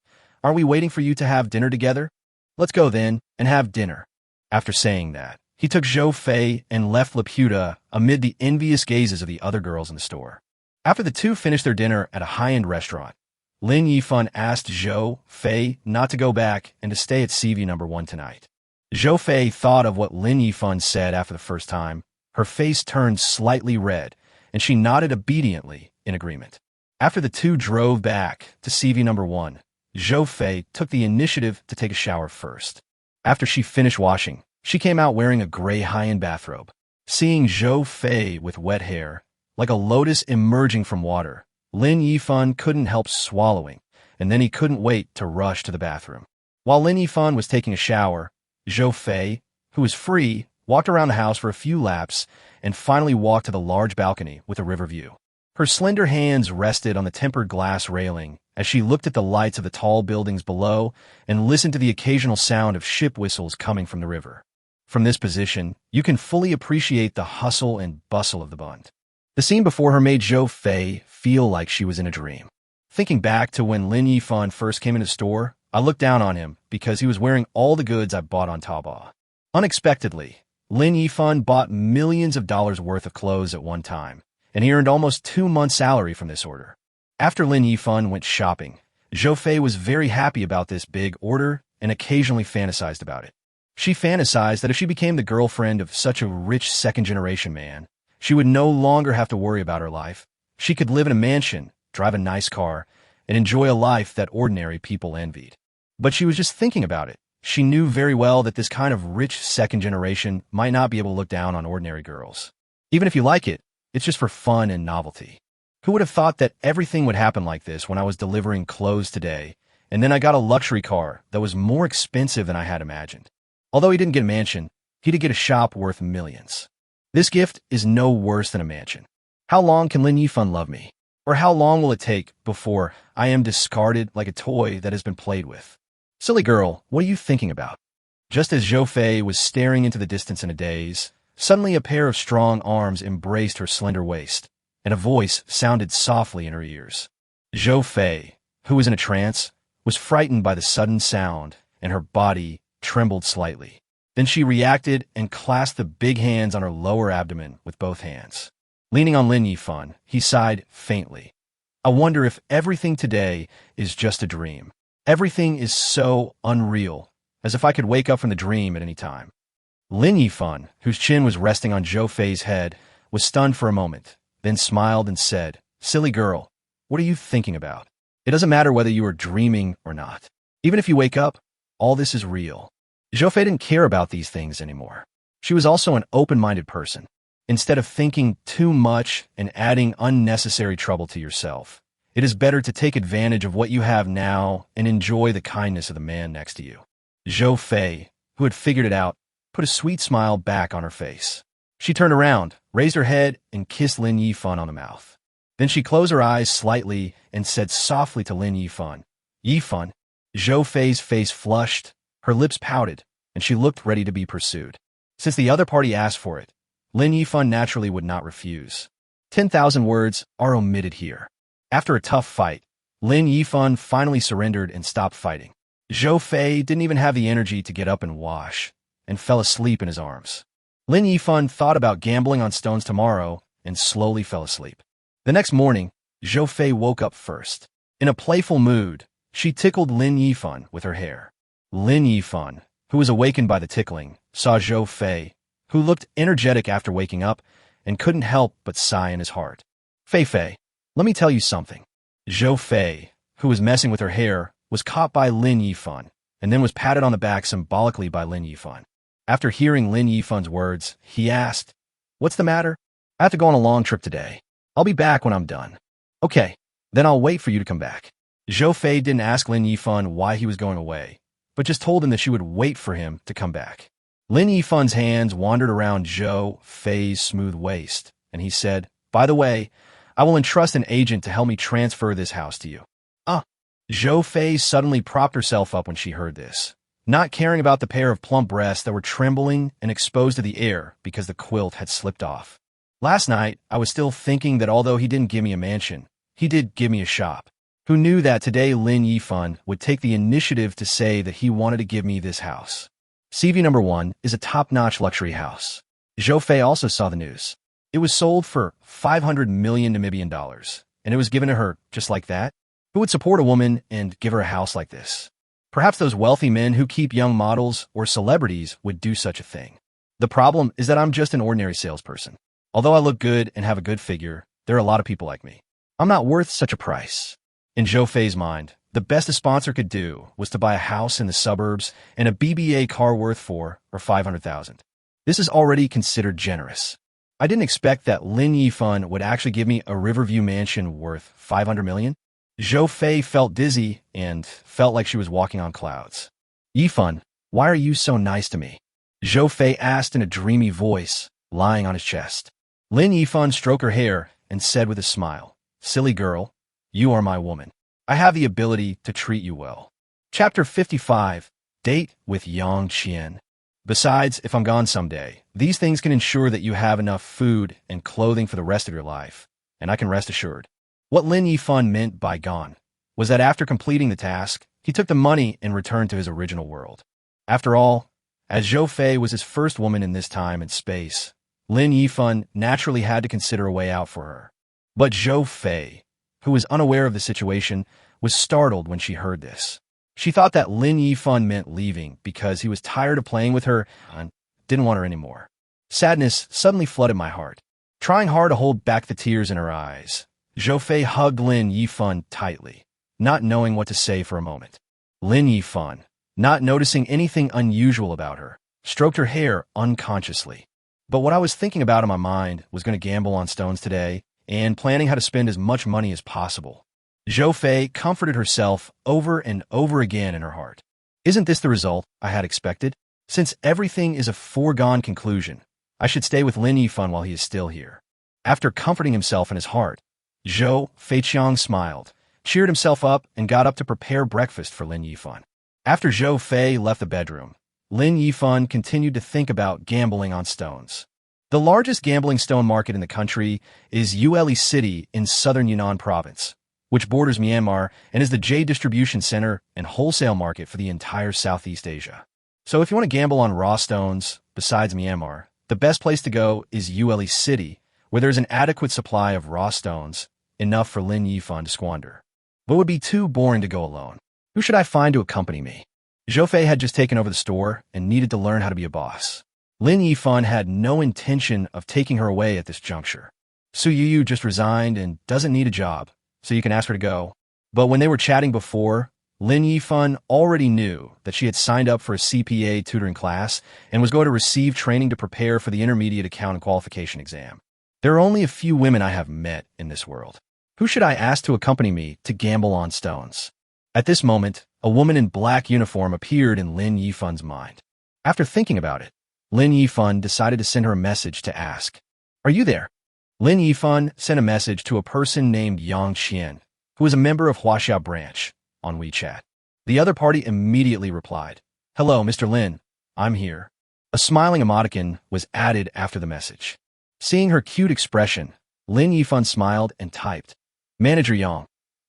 Aren't we waiting for you to have dinner together? Let's go then and have dinner." After saying that, he took Zhou Fei and left Laputa amid the envious gazes of the other girls in the store. After the two finished their dinner at a high-end restaurant, Lin Yifan asked Zhou Fei not to go back and to stay at CV number 1 tonight. Zhou Fei thought of what Lin Yifan said after the first time. Her face turned slightly red, and she nodded obediently in agreement. After the two drove back to CV number 1, Zhou Fei took the initiative to take a shower first. After she finished washing, she came out wearing a gray high-end bathrobe. Seeing Zhou Fei with wet hair, like a lotus emerging from water, Lin Yifan couldn't help swallowing, and then he couldn't wait to rush to the bathroom. While Lin Yifan was taking a shower, Zhou Fei, who was free, walked around the house for a few laps and finally walked to the large balcony with a river view. Her slender hands rested on the tempered glass railing as she looked at the lights of the tall buildings below and listened to the occasional sound of ship whistles coming from the river. From this position, you can fully appreciate the hustle and bustle of the Bund. The scene before her made Zhou Fei feel like she was in a dream. Thinking back to when Lin Yifan first came into the store, I looked down on him because he was wearing all the goods I bought on Taobao. Unexpectedly, Lin Yifan bought millions of dollars worth of clothes at one time, and he earned almost 2 months' salary from this order. After Lin Yifan went shopping, Zhou Fei was very happy about this big order and occasionally fantasized about it. She fantasized that if she became the girlfriend of such a rich second-generation man, she would no longer have to worry about her life. She could live in a mansion, drive a nice car, and enjoy a life that ordinary people envied. But she was just thinking about it. She knew very well that this kind of rich second generation might not be able to look down on ordinary girls. Even if you like it, it's just for fun and novelty. Who would have thought that everything would happen like this when I was delivering clothes today, and then I got a luxury car that was more expensive than I had imagined? Although he didn't get a mansion, he did get a shop worth millions. This gift is no worse than a mansion. How long can Lin Yifan love me? Or how long will it take before I am discarded like a toy that has been played with? Silly girl, what are you thinking about? Just as Zhou Fei was staring into the distance in a daze, suddenly a pair of strong arms embraced her slender waist, and a voice sounded softly in her ears. Zhou Fei, who was in a trance, was frightened by the sudden sound, and her body trembled slightly. Then she reacted and clasped the big hands on her lower abdomen with both hands. Leaning on Lin Yifan, he sighed faintly. I wonder if everything today is just a dream. Everything is so unreal, as if I could wake up from the dream at any time. Lin Yifan, whose chin was resting on Zhou Fei's head, was stunned for a moment, then smiled and said, Silly girl, what are you thinking about? It doesn't matter whether you are dreaming or not. Even if you wake up, all this is real. Zhou Fei didn't care about these things anymore. She was also an open-minded person. Instead of thinking too much and adding unnecessary trouble to yourself, it is better to take advantage of what you have now and enjoy the kindness of the man next to you. Zhou Fei, who had figured it out, put a sweet smile back on her face. She turned around, raised her head, and kissed Lin Yifan on the mouth. Then she closed her eyes slightly and said softly to Lin Yifan, Yifan. Zhou Fei's face flushed, her lips pouted, and she looked ready to be pursued. Since the other party asked for it, Lin Yifan naturally would not refuse. 10,000 words are omitted here. After a tough fight, Lin Yifan finally surrendered and stopped fighting. Zhou Fei didn't even have the energy to get up and wash, and fell asleep in his arms. Lin Yifan thought about gambling on stones tomorrow and slowly fell asleep. The next morning, Zhou Fei woke up first. In a playful mood, she tickled Lin Yifan with her hair. Lin Yifan, who was awakened by the tickling, saw Zhou Fei, who looked energetic after waking up and couldn't help but sigh in his heart. Fei, let me tell you something. Zhou Fei, who was messing with her hair, was caught by Lin Yifan and then was patted on the back symbolically by Lin Yifan. After hearing Lin Yifan's words, he asked, What's the matter? I have to go on a long trip today. I'll be back when I'm done. Okay, then I'll wait for you to come back. Zhou Fei didn't ask Lin Yifan why he was going away, but just told him that she would wait for him to come back. Lin Yifan's hands wandered around Zhou Fei's smooth waist, and he said, By the way, I will entrust an agent to help me transfer this house to you. Zhou Fei suddenly propped herself up when she heard this, not caring about the pair of plump breasts that were trembling and exposed to the air because the quilt had slipped off. Last night, I was still thinking that although he didn't give me a mansion, he did give me a shop. Who knew that today Lin Yifan would take the initiative to say that he wanted to give me this house? CV number 1 is a top-notch luxury house. Zhou Fei also saw the news. It was sold for 500 million Namibian dollars, and it was given to her just like that. Who would support a woman and give her a house like this? Perhaps those wealthy men who keep young models or celebrities would do such a thing. The problem is that I'm just an ordinary salesperson. Although I look good and have a good figure, there are a lot of people like me. I'm not worth such a price. In Zhou Fei's mind, the best a sponsor could do was to buy a house in the suburbs and a BBA car worth 4 or 500,000. This is already considered generous. I didn't expect that Lin Yifan would actually give me a Riverview mansion worth 500 million. Zhou Fei felt dizzy and felt like she was walking on clouds. Yifan, why are you so nice to me? Zhou Fei asked in a dreamy voice, lying on his chest. Lin Yifan stroked her hair and said with a smile, Silly girl, you are my woman. I have the ability to treat you well. Chapter 55, Date with Yang Qian. Besides, if I'm gone someday, these things can ensure that you have enough food and clothing for the rest of your life, and I can rest assured. What Lin Yifan meant by gone was that after completing the task, he took the money and returned to his original world. After all, as Zhou Fei was his first woman in this time and space, Lin Yifan naturally had to consider a way out for her. But Zhou Fei, who was unaware of the situation, was startled when she heard this. She thought that Lin Yifan meant leaving because he was tired of playing with her and didn't want her anymore. Sadness suddenly flooded my heart. Trying hard to hold back the tears in her eyes, Zhou Fei hugged Lin Yifan tightly, not knowing what to say for a moment. Lin Yifan, not noticing anything unusual about her, stroked her hair unconsciously. But what I was thinking about in my mind was going to gamble on stones today and planning how to spend as much money as possible. Zhou Fei comforted herself over and over again in her heart. Isn't this the result I had expected? Since everything is a foregone conclusion, I should stay with Lin Yifan while he is still here. After comforting himself in his heart, Zhou Feiqiang smiled, cheered himself up, and got up to prepare breakfast for Lin Yifan. After Zhou Fei left the bedroom, Lin Yifan continued to think about gambling on stones. The largest gambling stone market in the country is Yueli City in southern Yunnan province, which borders Myanmar and is the J distribution center and wholesale market for the entire Southeast Asia. So if you want to gamble on raw stones, besides Myanmar, the best place to go is Yueli City, where there's an adequate supply of raw stones, enough for Lin Yifan to squander. But it would be too boring to go alone. Who should I find to accompany me? Zhou Fei had just taken over the store and needed to learn how to be a boss. Lin Yifan had no intention of taking her away at this juncture. Yuyu just resigned and doesn't need a job, so you can ask her to go. But when they were chatting before, Lin Yifan already knew that she had signed up for a CPA tutoring class and was going to receive training to prepare for the intermediate accountant qualification exam. There are only a few women I have met in this world. Who should I ask to accompany me to gamble on stones? At this moment, a woman in black uniform appeared in Lin Yifan's mind. After thinking about it, Lin Yifan decided to send her a message to ask, "Are you there?" Lin Yifan sent a message to a person named Yang Qian, who was a member of Huaxia branch, on WeChat. The other party immediately replied, "Hello, Mr. Lin. I'm here." A smiling emoticon was added after the message. Seeing her cute expression, Lin Yifan smiled and typed, "Manager Yang,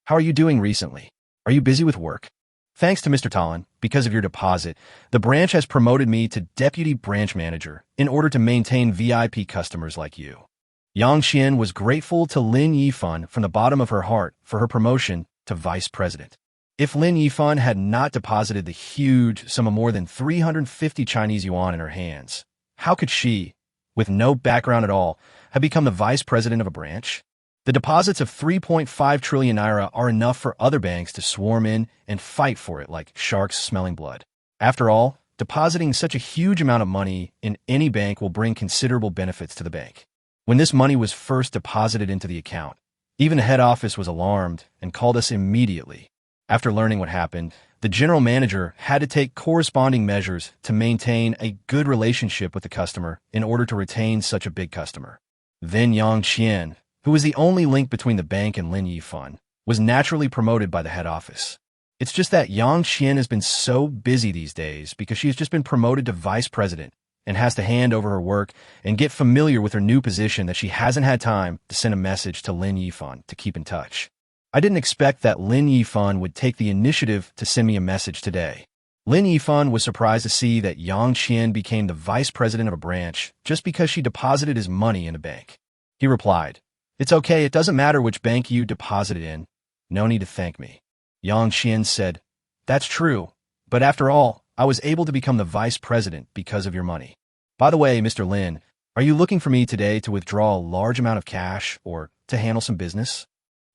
how are you doing recently? Are you busy with work? Thanks to Mr. Talon, because of your deposit, the branch has promoted me to deputy branch manager in order to maintain VIP customers like you." Yang Qian was grateful to Lin Yifan from the bottom of her heart for her promotion to vice president. If Lin Yifan had not deposited the huge sum of more than 350 Chinese yuan in her hands, how could she, with no background at all, have become the vice president of a branch? The deposits of 3.5 trillion naira are enough for other banks to swarm in and fight for it like sharks smelling blood. After all, depositing such a huge amount of money in any bank will bring considerable benefits to the bank. When this money was first deposited into the account, even the head office was alarmed and called us immediately. After learning what happened, the general manager had to take corresponding measures to maintain a good relationship with the customer in order to retain such a big customer. Then Yang Qian, who was the only link between the bank and Lin Yifan, was naturally promoted by the head office. It's just that Yang Qian has been so busy these days because she has just been promoted to vice president and has to hand over her work and get familiar with her new position that she hasn't had time to send a message to Lin Yifan to keep in touch. I didn't expect that Lin Yifan would take the initiative to send me a message today. Lin Yifan was surprised to see that Yang Qian became the vice president of a branch just because she deposited his money in a bank. He replied, "It's okay, it doesn't matter which bank you deposited in. No need to thank me." Yang Qian said, "That's true, but after all, I was able to become the vice president because of your money. By the way, Mr. Lin, are you looking for me today to withdraw a large amount of cash or to handle some business?"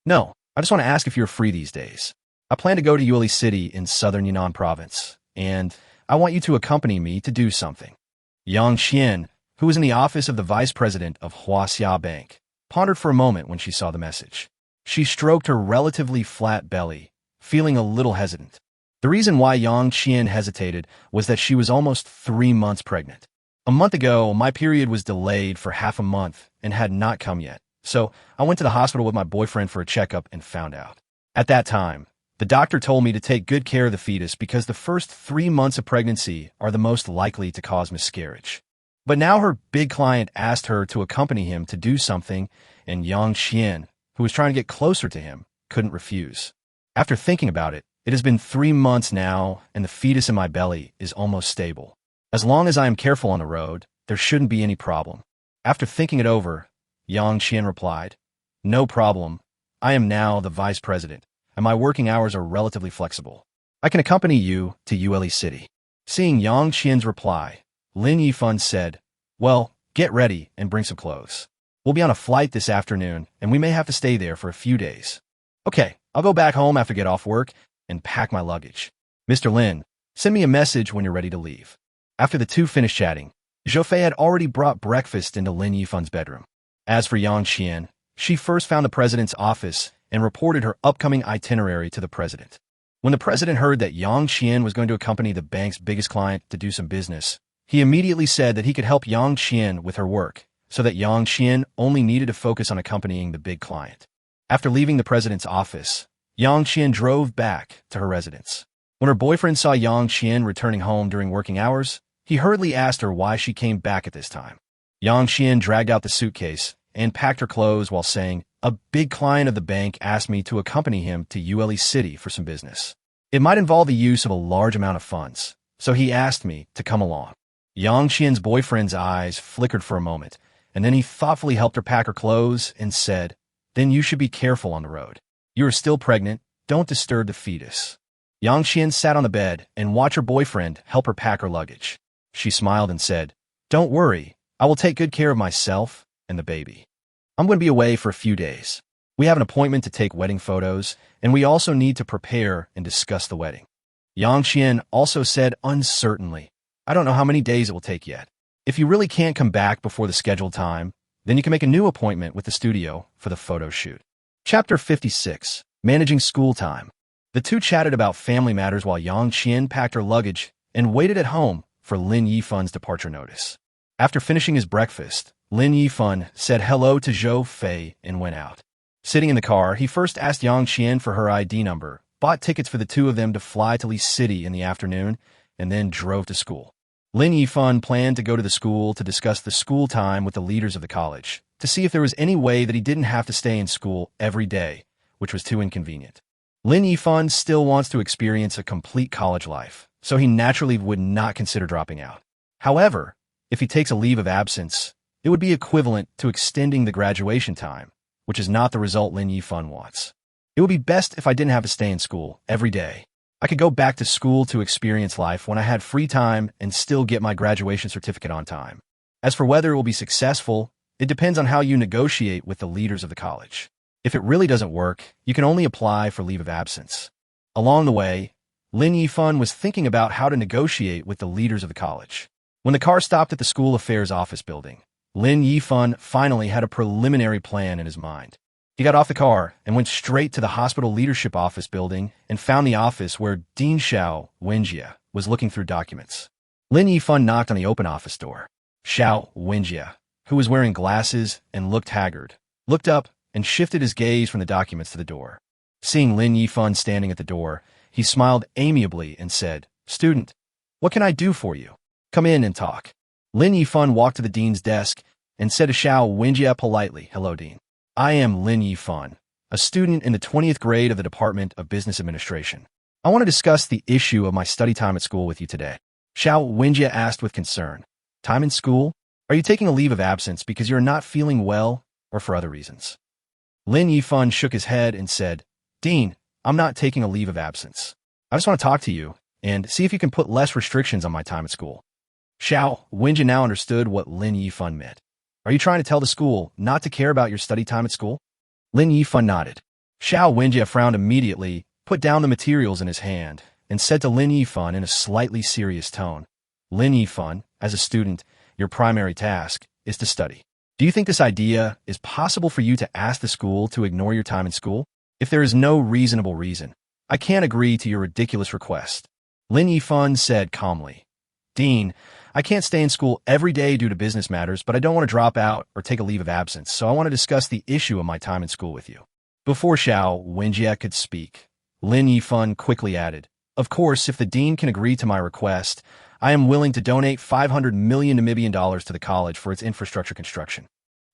"No. I just want to ask if you're free these days. I plan to go to Yueli City in southern Yunnan province, and I want you to accompany me to do something." Yang Qian, who was in the office of the vice president of Huaxia Bank, pondered for a moment when she saw the message. She stroked her relatively flat belly, feeling a little hesitant. The reason why Yang Qian hesitated was that she was almost 3 months pregnant. A month ago, my period was delayed for half a month and had not come yet. So I went to the hospital with my boyfriend for a checkup and found out. At that time, the doctor told me to take good care of the fetus because the first 3 months of pregnancy are the most likely to cause miscarriage. But now her big client asked her to accompany him to do something, and Yang Qian, who was trying to get closer to him, couldn't refuse. After thinking about it, it has been 3 months now, and the fetus in my belly is almost stable. As long as I am careful on the road, there shouldn't be any problem. After thinking it over, Yang Qian replied, "No problem. I am now the vice president, and my working hours are relatively flexible. I can accompany you to Yueli City. Seeing Yang Qian's reply, Lin Yifan said, well, get ready and bring some clothes. We'll be on a flight this afternoon, and we may have to stay there for a few days. Okay, I'll go back home after I get off work and pack my luggage. Mr. Lin, send me a message when you're ready to leave. After the two finished chatting, Zhou Fei had already brought breakfast into Lin Yifan's bedroom. As for Yang Qian, she first found the president's office and reported her upcoming itinerary to the president. When the president heard that Yang Qian was going to accompany the bank's biggest client to do some business, he immediately said that he could help Yang Qian with her work, so that Yang Qian only needed to focus on accompanying the big client. After leaving the president's office, Yang Qian drove back to her residence. When her boyfriend saw Yang Qian returning home during working hours, he hurriedly asked her why she came back at this time. Yang Qian dragged out the suitcase and packed her clothes while saying, a big client of the bank asked me to accompany him to Yueli City for some business. It might involve the use of a large amount of funds, so he asked me to come along. Yang Qian's boyfriend's eyes flickered for a moment, and then he thoughtfully helped her pack her clothes and said, then you should be careful on the road. You are still pregnant. Don't disturb the fetus. Yang Qian sat on the bed and watched her boyfriend help her pack her luggage. She smiled and said, don't worry. I will take good care of myself and the baby. I'm going to be away for a few days. We have an appointment to take wedding photos, and we also need to prepare and discuss the wedding. Yang Qian also said uncertainly, I don't know how many days it will take yet. If you really can't come back before the scheduled time, then you can make a new appointment with the studio for the photo shoot. Chapter 56, Managing School Time. The two chatted about family matters while Yang Qian packed her luggage and waited at home for Lin Yifan's departure notice. After finishing his breakfast, Lin Yifan said hello to Zhou Fei and went out. Sitting in the car, he first asked Yang Qian for her ID number, bought tickets for the two of them to fly to Li City in the afternoon, and then drove to school. Lin Yifan planned to go to the school to discuss the school time with the leaders of the college, to see if there was any way that he didn't have to stay in school every day, which was too inconvenient. Lin Yifan still wants to experience a complete college life, so he naturally would not consider dropping out. However, if he takes a leave of absence, it would be equivalent to extending the graduation time, which is not the result Lin Yifan wants. It would be best if I didn't have to stay in school every day. I could go back to school to experience life when I had free time and still get my graduation certificate on time. As for whether it will be successful, it depends on how you negotiate with the leaders of the college. If it really doesn't work, you can only apply for leave of absence. Along the way, Lin Yifan was thinking about how to negotiate with the leaders of the college. When the car stopped at the school affairs office building, Lin Yifan finally had a preliminary plan in his mind. He got off the car and went straight to the hospital leadership office building and found the office where Dean Xiao Wenjie was looking through documents. Lin Yifan knocked on the open office door. Xiao Wenjie, who was wearing glasses and looked haggard, looked up and shifted his gaze from the documents to the door. Seeing Lin Yifan standing at the door, he smiled amiably and said, "Student, what can I do for you? Come in and talk." Lin Yifan walked to the dean's desk and said to Xiao Wenjie politely, "Hello, Dean. I am Lin Yifan, a student in the 20th grade of the Department of Business Administration. I want to discuss the issue of my study time at school with you today." Xiao Wenjie asked with concern, "Time in school? Are you taking a leave of absence because you're not feeling well or for other reasons?" Lin Yifan shook his head and said, "Dean, I'm not taking a leave of absence. I just want to talk to you and see if you can put less restrictions on my time at school." Xiao Wenjie now understood what Lin Yifan meant. "Are you trying to tell the school not to care about your study time at school?" Lin Yifan nodded. Xiao Wenjie frowned immediately, put down the materials in his hand, and said to Lin Yifan in a slightly serious tone, "Lin Yifan, as a student, your primary task is to study. Do you think this idea is possible for you to ask the school to ignore your time in school? If there is no reasonable reason, I can't agree to your ridiculous request." Lin Yifan said calmly, "Dean, I can't stay in school every day due to business matters, but I don't want to drop out or take a leave of absence, so I want to discuss the issue of my time in school with you." Before Xiao Wenjie could speak, Lin Yifan quickly added, "Of course, if the dean can agree to my request, I am willing to donate 500 million Namibian dollars to the college for its infrastructure construction."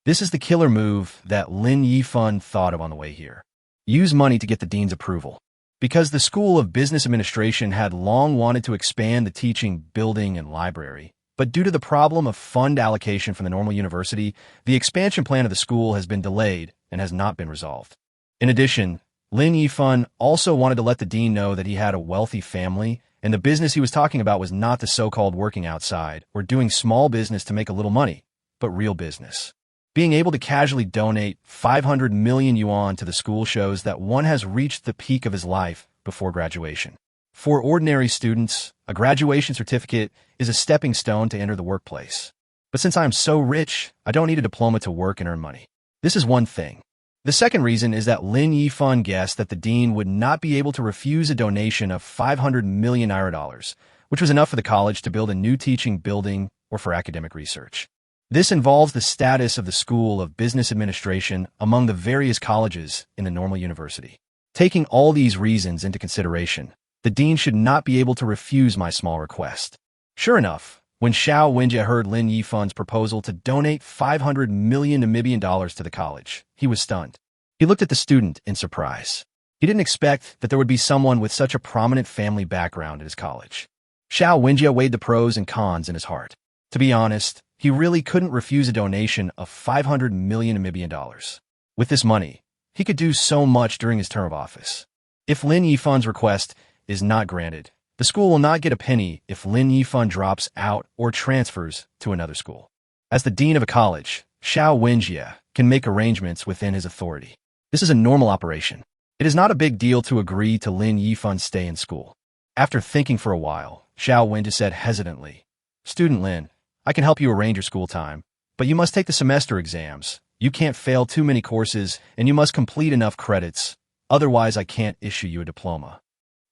This is the killer move that Lin Yifan thought of on the way here. Use money to get the dean's approval. Because the School of Business Administration had long wanted to expand the teaching building and library, but due to the problem of fund allocation from the normal university, the expansion plan of the school has been delayed and has not been resolved. In addition, Lin Yifan also wanted to let the dean know that he had a wealthy family, and the business he was talking about was not the so-called working outside or doing small business to make a little money, but real business. Being able to casually donate 500 million yuan to the school shows that one has reached the peak of his life before graduation. For ordinary students, a graduation certificate is a stepping stone to enter the workplace. But since I am so rich, I don't need a diploma to work and earn money. This is one thing. The second reason is that Lin Yifan guessed that the dean would not be able to refuse a donation of 500 million naira dollars, which was enough for the college to build a new teaching building or for academic research. This involves the status of the School of Business Administration among the various colleges in the normal university. Taking all these reasons into consideration, the dean should not be able to refuse my small request. Sure enough, when Xiao Wenjie heard Lin Yifan's proposal to donate 500 million Namibian dollars to the college, he was stunned. He looked at the student in surprise. He didn't expect that there would be someone with such a prominent family background at his college. Xiao Wenjie weighed the pros and cons in his heart. To be honest, he really couldn't refuse a donation of 500 million Namibian dollars. With this money, he could do so much during his term of office. If Lin Yifan's request is not granted, the school will not get a penny if Lin Yifan drops out or transfers to another school. As the dean of a college, Xiao Wenjie can make arrangements within his authority. This is a normal operation. It is not a big deal to agree to Lin Yifan's stay in school. After thinking for a while, Xiao Wenjie said hesitantly, "Student Lin, I can help you arrange your school time, but you must take the semester exams. You can't fail too many courses, and you must complete enough credits. Otherwise, I can't issue you a diploma."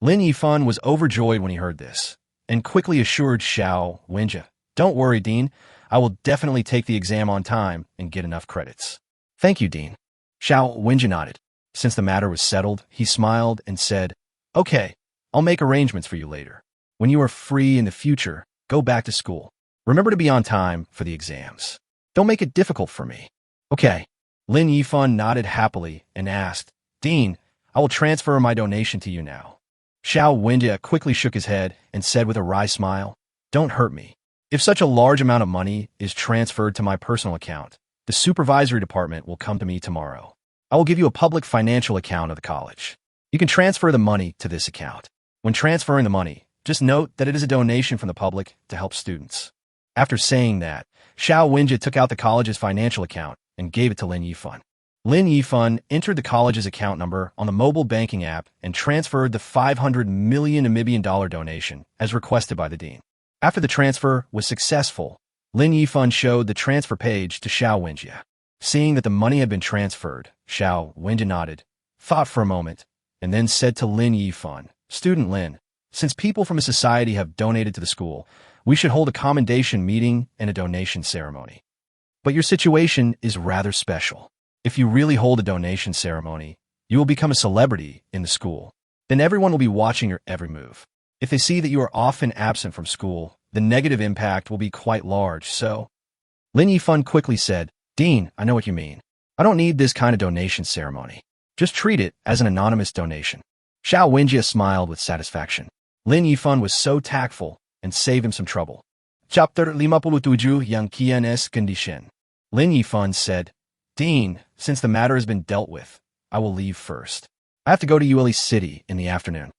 Lin Yifan was overjoyed when he heard this, and quickly assured Xiao Wenjie, "Don't worry, Dean. I will definitely take the exam on time and get enough credits." "Thank you, Dean." Xiao Wenjie nodded. Since the matter was settled, he smiled and said, "Okay, I'll make arrangements for you later. When you are free in the future, go back to school. Remember to be on time for the exams. Don't make it difficult for me." "Okay." Lin Yifan nodded happily and asked, "Dean, I will transfer my donation to you now." Xiao Wenjie quickly shook his head and said with a wry smile, "Don't hurt me. If such a large amount of money is transferred to my personal account, the supervisory department will come to me tomorrow. I will give you a public financial account of the college. You can transfer the money to this account. When transferring the money, just note that it is a donation from the public to help students." After saying that, Xiao Wenjie took out the college's financial account and gave it to Lin Yifan. Lin Yifan entered the college's account number on the mobile banking app and transferred the 500 million Namibian dollar donation as requested by the dean. After the transfer was successful, Lin Yifan showed the transfer page to Xiao Wenjie. Seeing that the money had been transferred, Xiao Wenjie nodded, thought for a moment, and then said to Lin Yifan, "Student Lin, since people from a society have donated to the school, we should hold a commendation meeting and a donation ceremony. But your situation is rather special. If you really hold a donation ceremony, you will become a celebrity in the school. Then everyone will be watching your every move. If they see that you are often absent from school, the negative impact will be quite large, so..." Lin Yifan quickly said, "Dean, I know what you mean. I don't need this kind of donation ceremony. Just treat it as an anonymous donation." Xiao Wenjie smiled with satisfaction. Lin Yifan was so tactful and saved him some trouble. Chapter 57 Yang Qian's Condition. Lin Yifan said, "Dean, since the matter has been dealt with, I will leave first. I have to go to Yueli City in the afternoon."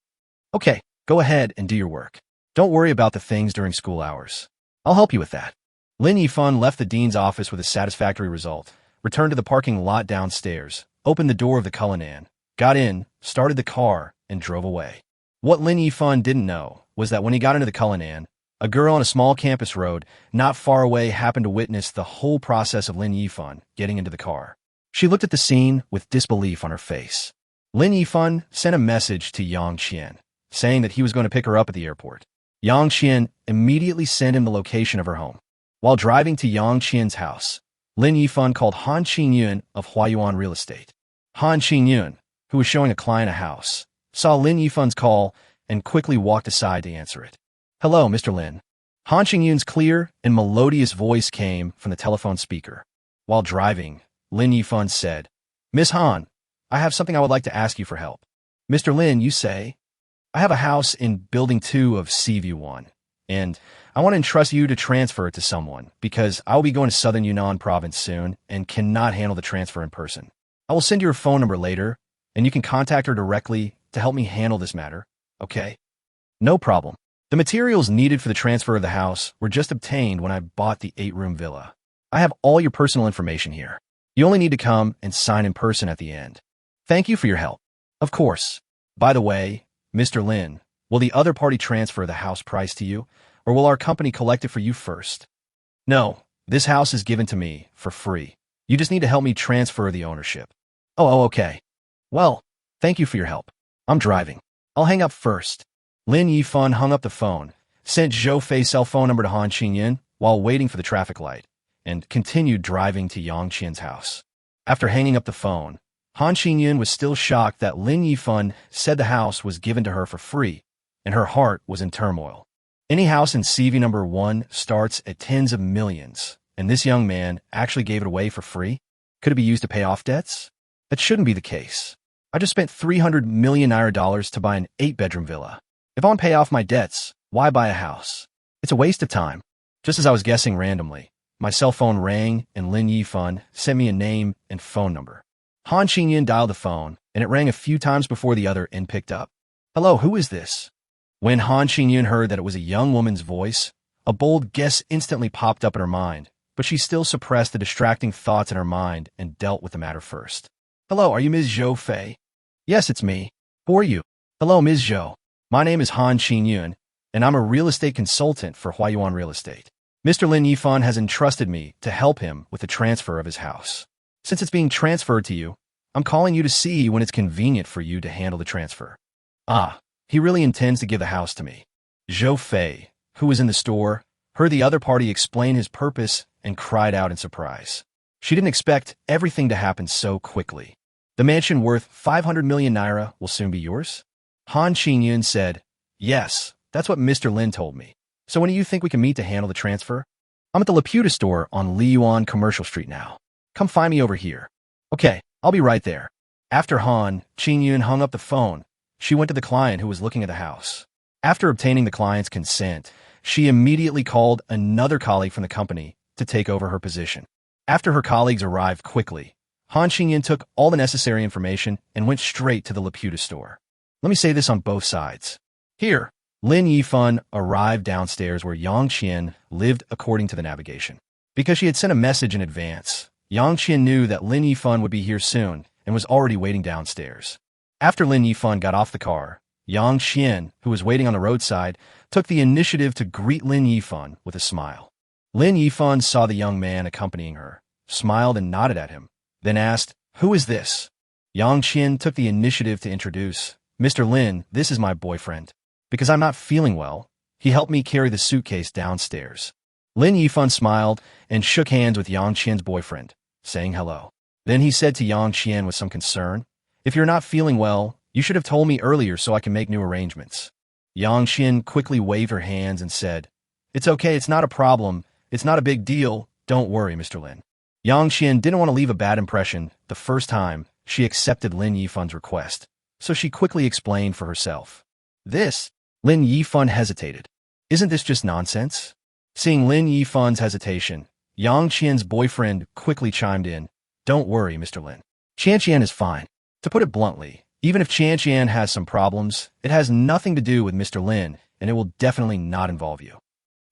"Okay, go ahead and do your work. Don't worry about the things during school hours. I'll help you with that." Lin Yifan left the dean's office with a satisfactory result, returned to the parking lot downstairs, opened the door of the Cullinan, got in, started the car, and drove away. What Lin Yifan didn't know was that when he got into the Cullinan, a girl on a small campus road not far away happened to witness the whole process of Lin Yifan getting into the car. She looked at the scene with disbelief on her face. Lin Yifan sent a message to Yang Qian, saying that he was going to pick her up at the airport. Yang Qian immediately sent him the location of her home. While driving to Yang Qian's house, Lin Yifan called Han Qingyun of Huayuan Real Estate. Han Qingyun, who was showing a client a house, saw Lin Yifan's call and quickly walked aside to answer it. "Hello, Mr. Lin." Han Qingyun's clear and melodious voice came from the telephone speaker. While driving, Lin Yifan said, "Miss Han, I have something I would like to ask you for help." "Mr. Lin, you say?" "I have a house in Building 2 of Seaview 1, and I want to entrust you to transfer it to someone because I will be going to Southern Yunnan province soon and cannot handle the transfer in person. I will send you your phone number later, and you can contact her directly to help me handle this matter, okay? No problem. The materials needed for the transfer of the house were just obtained when I bought the 8-room villa. I have all your personal information here. You only need to come and sign in person at the end. Thank you for your help. Of course. By the way, Mr. Lin, will the other party transfer the house price to you, or will our company collect it for you first? No, this house is given to me for free. You just need to help me transfer the ownership. Oh, okay. Well, thank you for your help. I'm driving. I'll hang up first. Lin Yifan hung up the phone, sent Zhou Fei's cell phone number to Han Qingyan while waiting for the traffic light, and continued driving to Yang Qian's house. After hanging up the phone, Han Qingyan was still shocked that Lin Yifan said the house was given to her for free, and her heart was in turmoil. Any house in CV number 1 starts at tens of millions, and this young man actually gave it away for free? Could it be used to pay off debts? That shouldn't be the case. I just spent 300 million naira dollars to buy an 8-bedroom villa. If I want to pay off my debts, why buy a house? It's a waste of time. Just as I was guessing randomly, my cell phone rang and Lin Yifan sent me a name and phone number. Han Qingyan dialed the phone, and it rang a few times before the other end picked up. Hello, who is this? When Han Qingyan heard that it was a young woman's voice, a bold guess instantly popped up in her mind, but she still suppressed the distracting thoughts in her mind and dealt with the matter first. Hello, are you Ms. Zhou Fei? Yes, it's me. Who are you? Hello, Ms. Zhou. My name is Han Qingyun, and I'm a real estate consultant for Yuan Real Estate. Mr. Lin Yifan has entrusted me to help him with the transfer of his house. Since it's being transferred to you, I'm calling you to see when it's convenient for you to handle the transfer. Ah, he really intends to give the house to me. Zhou Fei, who was in the store, heard the other party explain his purpose and cried out in surprise. She didn't expect everything to happen so quickly. The mansion worth 500 million naira will soon be yours? Han Qingyun said, yes, that's what Mr. Lin told me. So when do you think we can meet to handle the transfer? I'm at the Laputa store on Liyuan Commercial Street now. Come find me over here. Okay, I'll be right there. After Han Qingyun hung up the phone, she went to the client who was looking at the house. After obtaining the client's consent, she immediately called another colleague from the company to take over her position. After her colleagues arrived quickly, Han Qingyun took all the necessary information and went straight to the Laputa store. Let me say this on both sides. Here, Lin Yifan arrived downstairs where Yang Qian lived according to the navigation. Because she had sent a message in advance, Yang Qian knew that Lin Yifan would be here soon and was already waiting downstairs. After Lin Yifan got off the car, Yang Qian, who was waiting on the roadside, took the initiative to greet Lin Yifan with a smile. Lin Yifan saw the young man accompanying her, smiled and nodded at him, then asked, "Who is this?" Yang Qian took the initiative to introduce, "Mr. Lin, this is my boyfriend. Because I'm not feeling well, he helped me carry the suitcase downstairs." Lin Yifan smiled and shook hands with Yang Qian's boyfriend, saying hello. Then he said to Yang Qian with some concern, "If you're not feeling well, you should have told me earlier so I can make new arrangements." Yang Qian quickly waved her hands and said, "It's okay, it's not a problem. It's not a big deal. Don't worry, Mr. Lin." Yang Qian didn't want to leave a bad impression the first time she accepted Lin Yifan's request, so she quickly explained for herself. "This?" Lin Yifan hesitated. "Isn't this just nonsense?" Seeing Lin Yifan's hesitation, Yang Qian's boyfriend quickly chimed in, "Don't worry, Mr. Lin. Qian is fine. To put it bluntly, even if Qian has some problems, it has nothing to do with Mr. Lin, and it will definitely not involve you."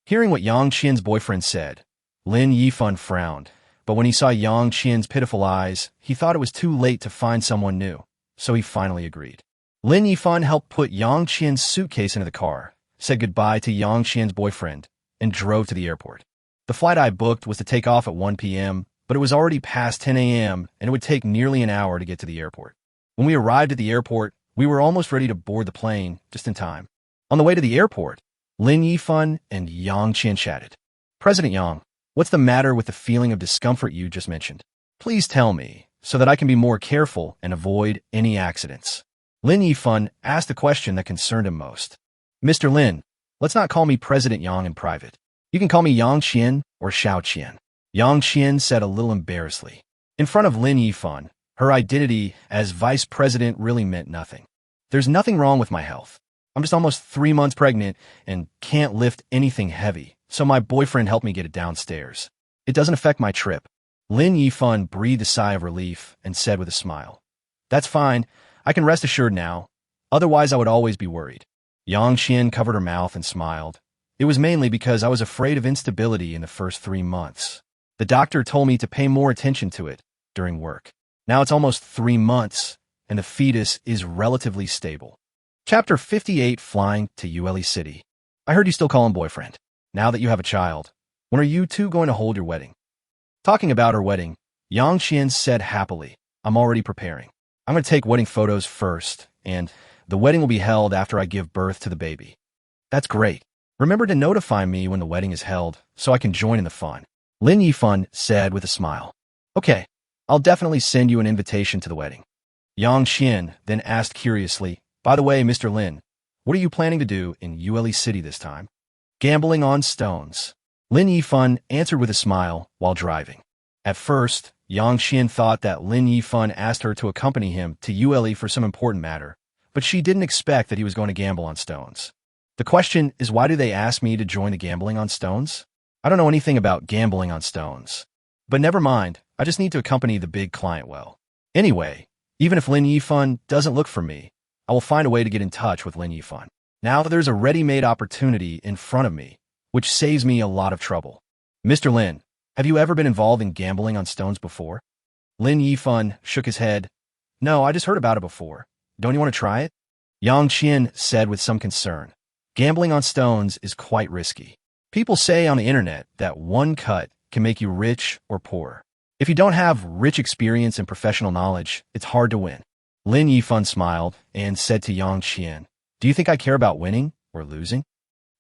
Hearing what Yang Qian's boyfriend said, Lin Yifan frowned, but when he saw Yang Qian's pitiful eyes, he thought it was too late to find someone new, so he finally agreed. Lin Yifan helped put Yang Qian's suitcase into the car, said goodbye to Yang Qian's boyfriend, and drove to the airport. The flight I booked was to take off at 1 p.m., but it was already past 10 a.m., and it would take nearly an hour to get to the airport. When we arrived at the airport, we were almost ready to board the plane, just in time. On the way to the airport, Lin Yifan and Yang Qian chatted. "President Yang, what's the matter with the feeling of discomfort you just mentioned? Please tell me, so that I can be more careful and avoid any accidents." Lin Yifan asked the question that concerned him most. "Mr. Lin, let's not call me President Yang in private. You can call me Yang Qian or Xiao Qian." Yang Qian said a little embarrassedly. In front of Lin Yifan, her identity as vice president really meant nothing. "There's nothing wrong with my health. I'm just almost 3 months pregnant and can't lift anything heavy, so my boyfriend helped me get it downstairs. It doesn't affect my trip." Lin Yifan breathed a sigh of relief and said with a smile, "That's fine. I can rest assured now. Otherwise, I would always be worried. Yang Qian covered her mouth and smiled. It was mainly because I was afraid of instability in the first 3 months. The doctor told me to pay more attention to it during work. Now it's almost 3 months, and the fetus is relatively stable. Chapter 58, Flying to Yueli City. I heard you still call him boyfriend. Now that you have a child, when are you two going to hold your wedding? Talking about her wedding, Yang Qian said happily, I'm already preparing. I'm going to take wedding photos first, and the wedding will be held after I give birth to the baby. That's great. Remember to notify me when the wedding is held so I can join in the fun. Lin Yifan said with a smile. Okay, I'll definitely send you an invitation to the wedding. Yang Qian then asked curiously, by the way, Mr. Lin, what are you planning to do in Yueli City this time? Gambling on stones. Lin Yifan answered with a smile while driving. At first, Yang Qian thought that Lin Yifan asked her to accompany him to Yueli for some important matter, but she didn't expect that he was going to gamble on stones. The question is, why do they ask me to join the gambling on stones? I don't know anything about gambling on stones. But never mind, I just need to accompany the big client well. Anyway, even if Lin Yifan doesn't look for me, I will find a way to get in touch with Lin Yifan. Now there's a ready-made opportunity in front of me, which saves me a lot of trouble. Mr. Lin, have you ever been involved in gambling on stones before? Lin Yifan shook his head. No, I just heard about it before. Don't you want to try it? Yang Qian said with some concern. Gambling on stones is quite risky. People say on the internet that one cut can make you rich or poor. If you don't have rich experience and professional knowledge, it's hard to win. Lin Yifan smiled and said to Yang Qian, do you think I care about winning or losing?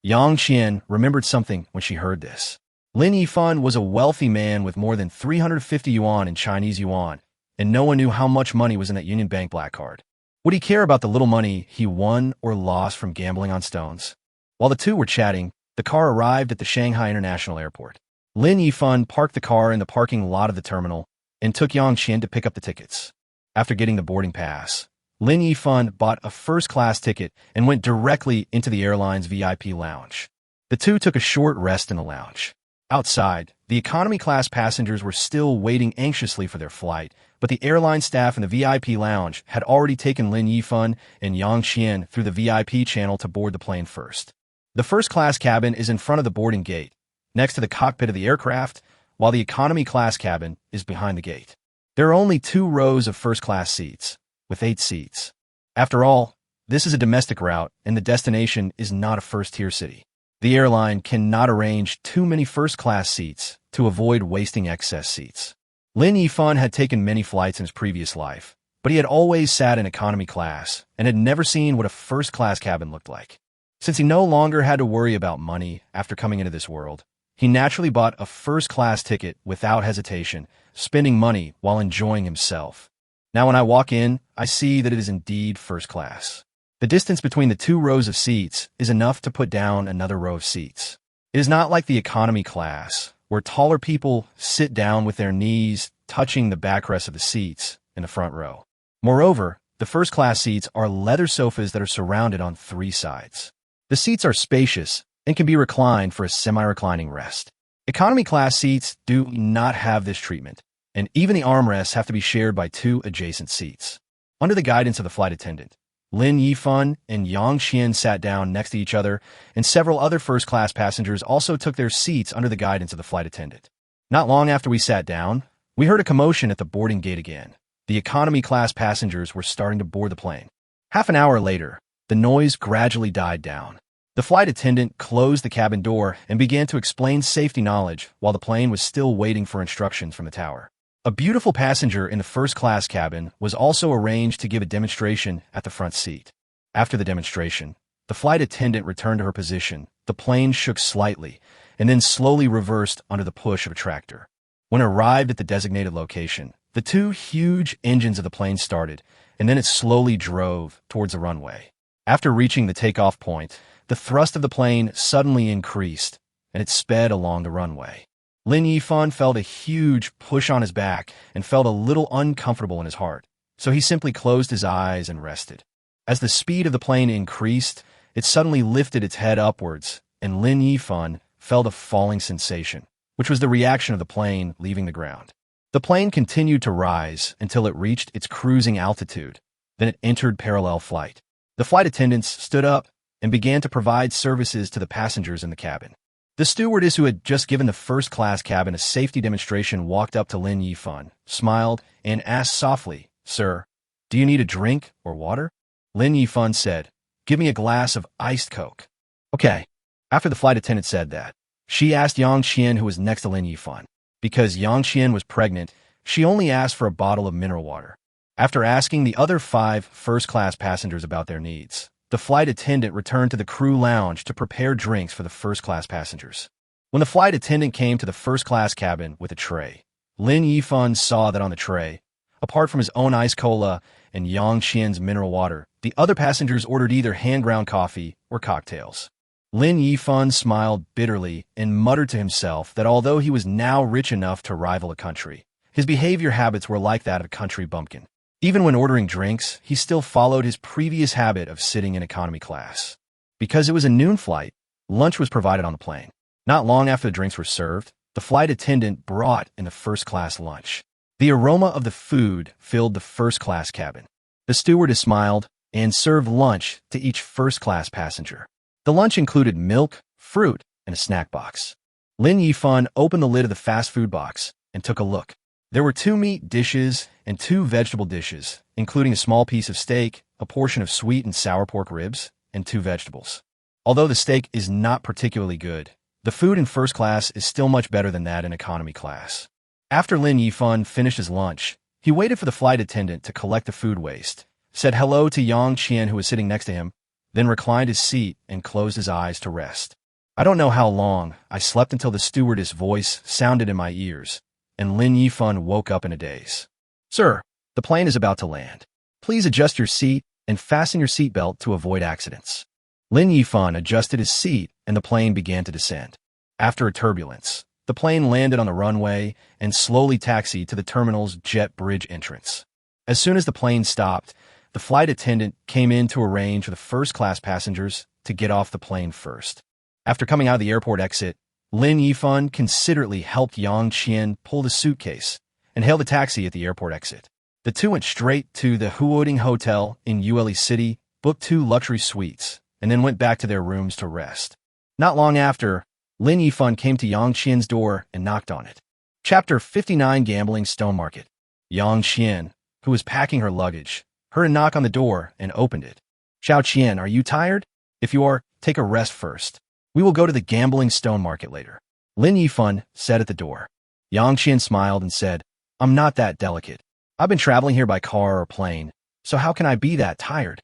Yang Qian remembered something when she heard this. Lin Yifan was a wealthy man with more than 350 yuan in Chinese yuan, and no one knew how much money was in that Union Bank black card. Would he care about the little money he won or lost from gambling on stones? While the two were chatting, the car arrived at the Shanghai International Airport. Lin Yifan parked the car in the parking lot of the terminal and took Yang Qian to pick up the tickets. After getting the boarding pass, Lin Yifan bought a first-class ticket and went directly into the airline's VIP lounge. The two took a short rest in the lounge. Outside, the economy-class passengers were still waiting anxiously for their flight, but the airline staff in the VIP lounge had already taken Lin Yifan and Yang Qian through the VIP channel to board the plane first. The first-class cabin is in front of the boarding gate, next to the cockpit of the aircraft, while the economy-class cabin is behind the gate. There are only 2 rows of first-class seats, with 8 seats. After all, this is a domestic route, and the destination is not a first-tier city. The airline cannot arrange too many first-class seats to avoid wasting excess seats. Lin Yifan had taken many flights in his previous life, but he had always sat in economy class and had never seen what a first-class cabin looked like. Since he no longer had to worry about money after coming into this world, he naturally bought a first-class ticket without hesitation, spending money while enjoying himself. Now when I walk in, I see that it is indeed first class. The distance between the 2 rows of seats is enough to put down another row of seats. It is not like the economy class, where taller people sit down with their knees touching the backrest of the seats in the front row. Moreover, the first-class seats are leather sofas that are surrounded on 3 sides. The seats are spacious and can be reclined for a semi-reclining rest. Economy-class seats do not have this treatment, and even the armrests have to be shared by 2 adjacent seats. Under the guidance of the flight attendant, Lin Yifan and Yang Qian sat down next to each other, and several other first-class passengers also took their seats under the guidance of the flight attendant. Not long after we sat down, we heard a commotion at the boarding gate again. The economy-class passengers were starting to board the plane. Half an hour later, the noise gradually died down. The flight attendant closed the cabin door and began to explain safety knowledge while the plane was still waiting for instructions from the tower. A beautiful passenger in the first-class cabin was also arranged to give a demonstration at the front seat. After the demonstration, the flight attendant returned to her position. The plane shook slightly and then slowly reversed under the push of a tractor. When it arrived at the designated location, the 2 huge engines of the plane started, and then it slowly drove towards the runway. After reaching the takeoff point, the thrust of the plane suddenly increased, and it sped along the runway. Lin Yifan felt a huge push on his back and felt a little uncomfortable in his heart, so he simply closed his eyes and rested. As the speed of the plane increased, it suddenly lifted its head upwards, and Lin Yifan felt a falling sensation, which was the reaction of the plane leaving the ground. The plane continued to rise until it reached its cruising altitude. Then it entered parallel flight. The flight attendants stood up and began to provide services to the passengers in the cabin. The stewardess who had just given the first-class cabin a safety demonstration walked up to Lin Yifan, smiled, and asked softly, "Sir, do you need a drink or water?" Lin Yifan said, "Give me a glass of iced Coke." Okay. After the flight attendant said that, she asked Yang Qian, who was next to Lin Yifan. Because Yang Qian was pregnant, she only asked for a bottle of mineral water. After asking the other 5 first-class passengers about their needs, the flight attendant returned to the crew lounge to prepare drinks for the first-class passengers. When the flight attendant came to the first-class cabin with a tray, Lin Yifan saw that on the tray, apart from his own iced cola and Yang Qian's mineral water, the other passengers ordered either hand-ground coffee or cocktails. Lin Yifan smiled bitterly and muttered to himself that although he was now rich enough to rival a country, his behavior habits were like that of a country bumpkin. Even when ordering drinks, he still followed his previous habit of sitting in economy class. Because it was a noon flight, lunch was provided on the plane. Not long after the drinks were served, the flight attendant brought in the first-class lunch. The aroma of the food filled the first-class cabin. The stewardess smiled and served lunch to each first-class passenger. The lunch included milk, fruit, and a snack box. Lin Yifan opened the lid of the fast food box and took a look. There were 2 meat dishes and 2 vegetable dishes, including a small piece of steak, a portion of sweet and sour pork ribs, and 2 vegetables. Although the steak is not particularly good, the food in first class is still much better than that in economy class. After Lin Yifan finished his lunch, he waited for the flight attendant to collect the food waste, said hello to Yang Qian, who was sitting next to him, then reclined his seat and closed his eyes to rest. I don't know how long, I slept until the stewardess' voice sounded in my ears, and Lin Yifan woke up in a daze. "Sir, the plane is about to land. Please adjust your seat and fasten your seatbelt to avoid accidents." Lin Yifan adjusted his seat and the plane began to descend. After a turbulence, the plane landed on the runway and slowly taxied to the terminal's jet bridge entrance. As soon as the plane stopped, the flight attendant came in to arrange for the first-class passengers to get off the plane first. After coming out of the airport exit, Lin Yifan considerately helped Yang Qian pull the suitcase and hailed a taxi at the airport exit. The two went straight to the Huoding Hotel in Yueli City, booked 2 luxury suites, and then went back to their rooms to rest. Not long after, Lin Yifan came to Yang Qian's door and knocked on it. Chapter 59, Gambling Stone Market. Yang Qian, who was packing her luggage, heard a knock on the door and opened it. "Xiao Qian, are you tired? If you are, take a rest first. We will go to the gambling stone market later," Lin Yifan said at the door. Yang Qian smiled and said, "I'm not that delicate. I've been traveling here by car or plane, so how can I be that tired?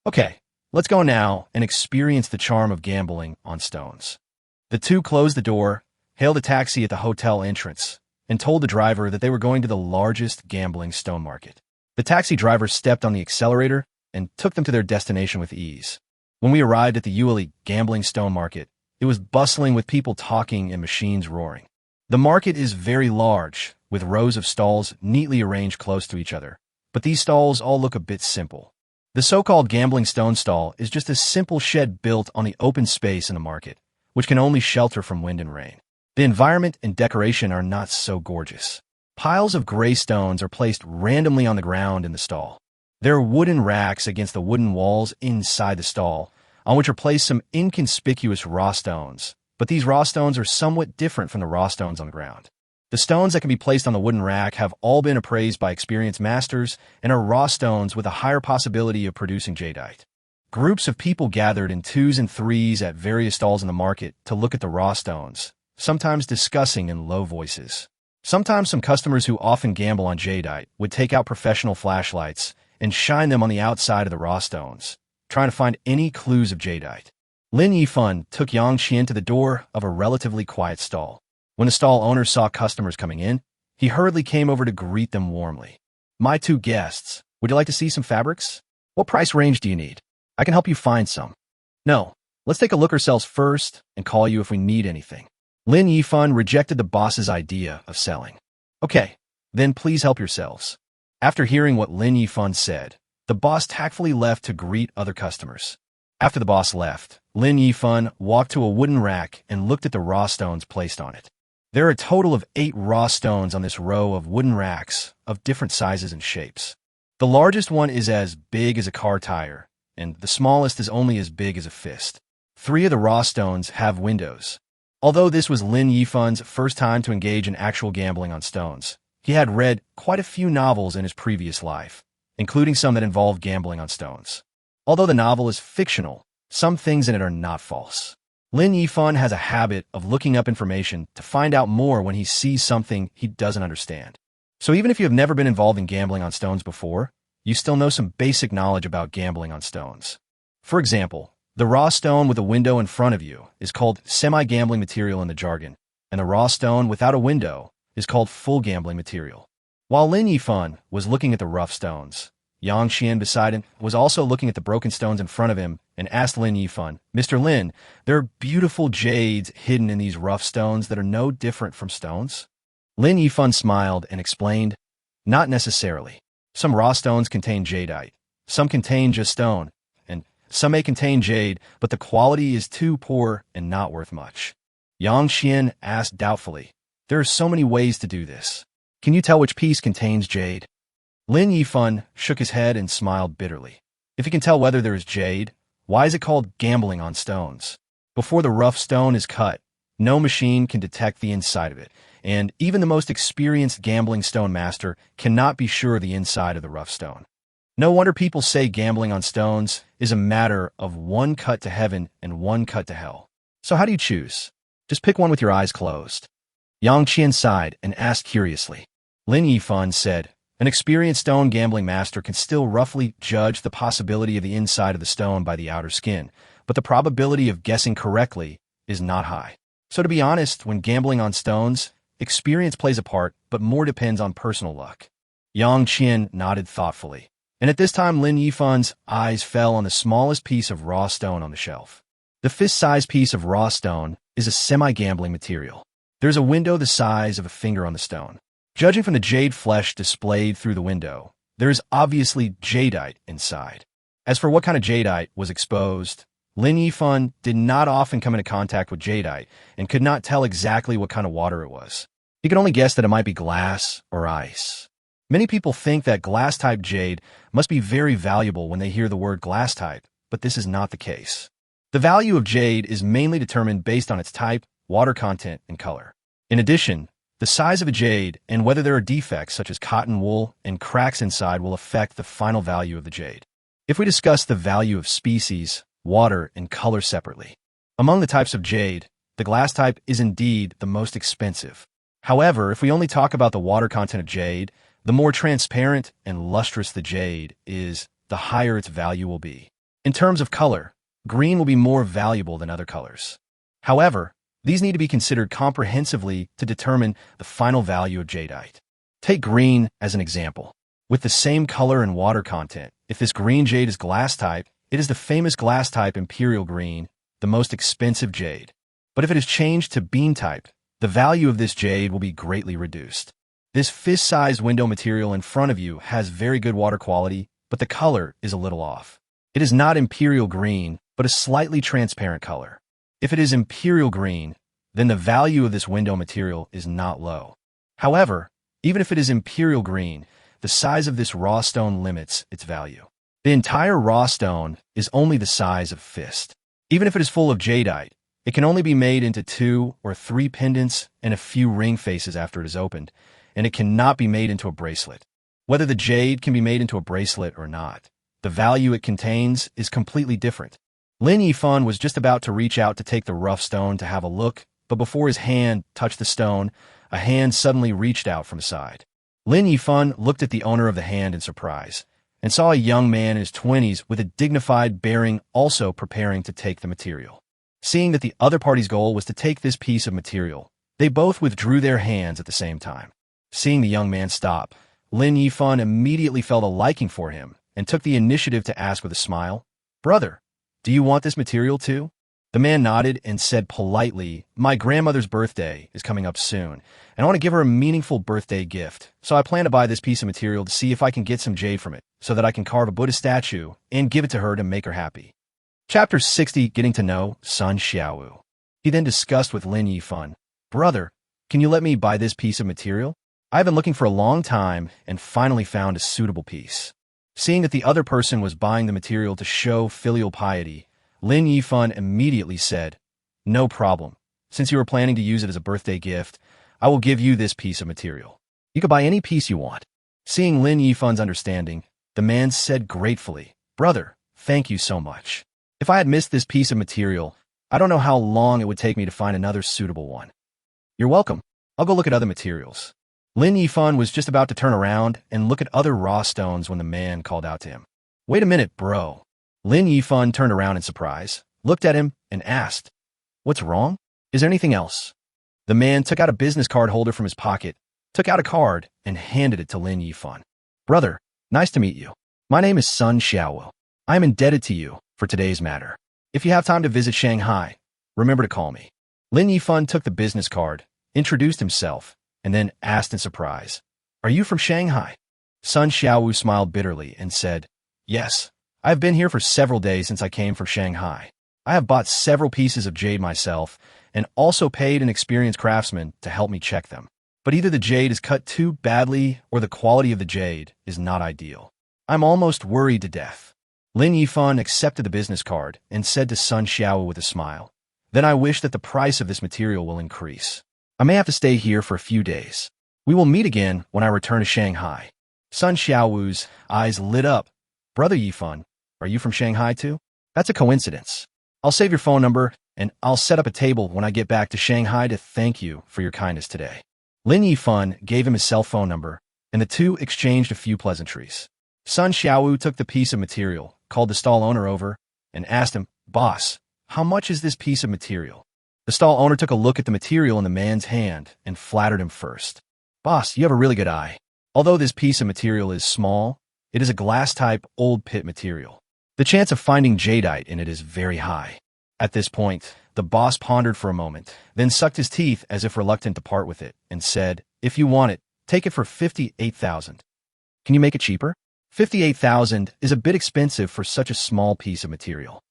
Okay, let's go now and experience the charm of gambling on stones." The two closed the door, hailed a taxi at the hotel entrance, and told the driver that they were going to the largest gambling stone market. The taxi driver stepped on the accelerator and took them to their destination with ease. When we arrived at the Yueli gambling stone market, it was bustling with people talking and machines roaring. The market is very large, with rows of stalls neatly arranged close to each other, but these stalls all look a bit simple. The so-called gambling stone stall is just a simple shed built on the open space in the market, which can only shelter from wind and rain. The environment and decoration are not so gorgeous. Piles of gray stones are placed randomly on the ground in the stall. There are wooden racks against the wooden walls inside the stall, on which are placed some inconspicuous raw stones, but these raw stones are somewhat different from the raw stones on the ground. The stones that can be placed on the wooden rack have all been appraised by experienced masters and are raw stones with a higher possibility of producing jadeite. Groups of people gathered in 2s and 3s at various stalls in the market to look at the raw stones, sometimes discussing in low voices. Sometimes some customers who often gamble on jadeite would take out professional flashlights and shine them on the outside of the raw stones, trying to find any clues of jadeite. Lin Yifan took Yang Qian to the door of a relatively quiet stall. When the stall owner saw customers coming in, he hurriedly came over to greet them warmly. "My 2 guests, would you like to see some fabrics? What price range do you need? I can help you find some." "No, let's take a look ourselves first and call you if we need anything." Lin Yifan rejected the boss's idea of selling. "Okay, then please help yourselves." After hearing what Lin Yifan said, the boss tactfully left to greet other customers. After the boss left, Lin Yifan walked to a wooden rack and looked at the raw stones placed on it. There are a total of 8 raw stones on this row of wooden racks of different sizes and shapes. The largest one is as big as a car tire, and the smallest is only as big as a fist. 3 of the raw stones have windows. Although this was Lin Yifan's first time to engage in actual gambling on stones, he had read quite a few novels in his previous life, including some that involved gambling on stones. Although the novel is fictional, some things in it are not false. Lin Yifan has a habit of looking up information to find out more when he sees something he doesn't understand. So even if you have never been involved in gambling on stones before, you still know some basic knowledge about gambling on stones. For example, the raw stone with a window in front of you is called semi-gambling material in the jargon, and the raw stone without a window is called full gambling material. While Lin Yifan was looking at the rough stones, Yang Xian beside him was also looking at the broken stones in front of him and asked Lin Yifan, "Mr. Lin, there are beautiful jades hidden in these rough stones that are no different from stones?" Lin Yifan smiled and explained, "Not necessarily. Some raw stones contain jadeite, some contain just stone, and some may contain jade, but the quality is too poor and not worth much." Yang Xian asked doubtfully, "There are so many ways to do this. Can you tell which piece contains jade?" Lin Yifan shook his head and smiled bitterly. If you can tell whether there is jade, why is it called gambling on stones? Before the rough stone is cut, no machine can detect the inside of it, and even the most experienced gambling stone master cannot be sure of the inside of the rough stone. No wonder people say gambling on stones is a matter of one cut to heaven and one cut to hell. So how do you choose? Just pick one with your eyes closed. Yang Qian sighed and asked curiously. Lin Yifan said, "An experienced stone gambling master can still roughly judge the possibility of the inside of the stone by the outer skin, but the probability of guessing correctly is not high. So to be honest, when gambling on stones, experience plays a part, but more depends on personal luck." Yang Qian nodded thoughtfully, and at this time Lin Yifan's eyes fell on the smallest piece of raw stone on the shelf. The fist-sized piece of raw stone is a semi-gambling material. There's a window the size of a finger on the stone. Judging from the jade flesh displayed through the window, there is obviously jadeite inside. As for what kind of jadeite was exposed, Lin Yifan did not often come into contact with jadeite and could not tell exactly what kind of water it was. He could only guess that it might be glass or ice. Many people think that glass-type jade must be very valuable when they hear the word glass-type, but this is not the case. The value of jade is mainly determined based on its type, water content, and color. In addition, the size of a jade and whether there are defects such as cotton wool and cracks inside will affect the final value of the jade. If we discuss the value of species, water, and color separately, among the types of jade, the glass type is indeed the most expensive. However, if we only talk about the water content of jade, the more transparent and lustrous the jade is, the higher its value will be. In terms of color, green will be more valuable than other colors. However, these need to be considered comprehensively to determine the final value of jadeite. Take green as an example. With the same color and water content, if this green jade is glass type, it is the famous glass type imperial green, the most expensive jade. But if it is changed to bean type, the value of this jade will be greatly reduced. This fist-sized window material in front of you has very good water quality, but the color is a little off. It is not imperial green, but a slightly transparent color. If it is imperial green, then the value of this window material is not low. However, even if it is imperial green, the size of this raw stone limits its value. The entire raw stone is only the size of a fist. Even if it is full of jadeite, it can only be made into 2 or 3 pendants and a few ring faces after it is opened, and it cannot be made into a bracelet. Whether the jade can be made into a bracelet or not, the value it contains is completely different. Lin Yifan was just about to reach out to take the rough stone to have a look, but before his hand touched the stone, a hand suddenly reached out from his side. Lin Yifan looked at the owner of the hand in surprise, and saw a young man in his 20s with a dignified bearing also preparing to take the material. Seeing that the other party's goal was to take this piece of material, they both withdrew their hands at the same time. Seeing the young man stop, Lin Yifan immediately felt a liking for him and took the initiative to ask with a smile, "Brother, do you want this material too?" The man nodded and said politely, "My grandmother's birthday is coming up soon, and I want to give her a meaningful birthday gift, so I plan to buy this piece of material to see if I can get some jade from it, so that I can carve a Buddha statue and give it to her to make her happy." Chapter 60, Getting to Know Sun Xiaowu. He then discussed with Lin Yifan, "Brother, can you let me buy this piece of material? I've been looking for a long time and finally found a suitable piece." Seeing that the other person was buying the material to show filial piety, Lin Yifan immediately said, "No problem. Since you are planning to use it as a birthday gift, I will give you this piece of material. You can buy any piece you want." Seeing Lin Yifan's understanding, the man said gratefully, "Brother, thank you so much. If I had missed this piece of material, I don't know how long it would take me to find another suitable one." "You're welcome. I'll go look at other materials." Lin Yifan was just about to turn around and look at other raw stones when the man called out to him. "Wait a minute, bro." Lin Yifan turned around in surprise, looked at him, and asked, "What's wrong? Is there anything else?" The man took out a business card holder from his pocket, took out a card, and handed it to Lin Yifan. "Brother, nice to meet you. My name is Sun Xiaowu. I am indebted to you for today's matter. If you have time to visit Shanghai, remember to call me." Lin Yifan took the business card, introduced himself, and then asked in surprise, "Are you from Shanghai?" Sun Xiaowu smiled bitterly and said, "Yes, I have been here for several days since I came from Shanghai. I have bought several pieces of jade myself and also paid an experienced craftsman to help me check them. But either the jade is cut too badly or the quality of the jade is not ideal. I'm almost worried to death." Lin Yifan accepted the business card and said to Sun Xiaowu with a smile, "Then I wish that the price of this material will increase. I may have to stay here for a few days. We will meet again when I return to Shanghai." Sun Xiaowu's eyes lit up. "Brother Yifan, are you from Shanghai too? That's a coincidence. I'll save your phone number, and I'll set up a table when I get back to Shanghai to thank you for your kindness today." Lin Yifan gave him his cell phone number, and the two exchanged a few pleasantries. Sun Xiaowu took the piece of material, called the stall owner over, and asked him, "Boss, how much is this piece of material?" The stall owner took a look at the material in the man's hand and flattered him first. "Boss, you have a really good eye. Although this piece of material is small, it is a glass-type old pit material. The chance of finding jadeite in it is very high." At this point, the boss pondered for a moment, then sucked his teeth as if reluctant to part with it, and said, "If you want it, take it for 58,000. Can you make it cheaper? 58,000 is a bit expensive for such a small piece of material."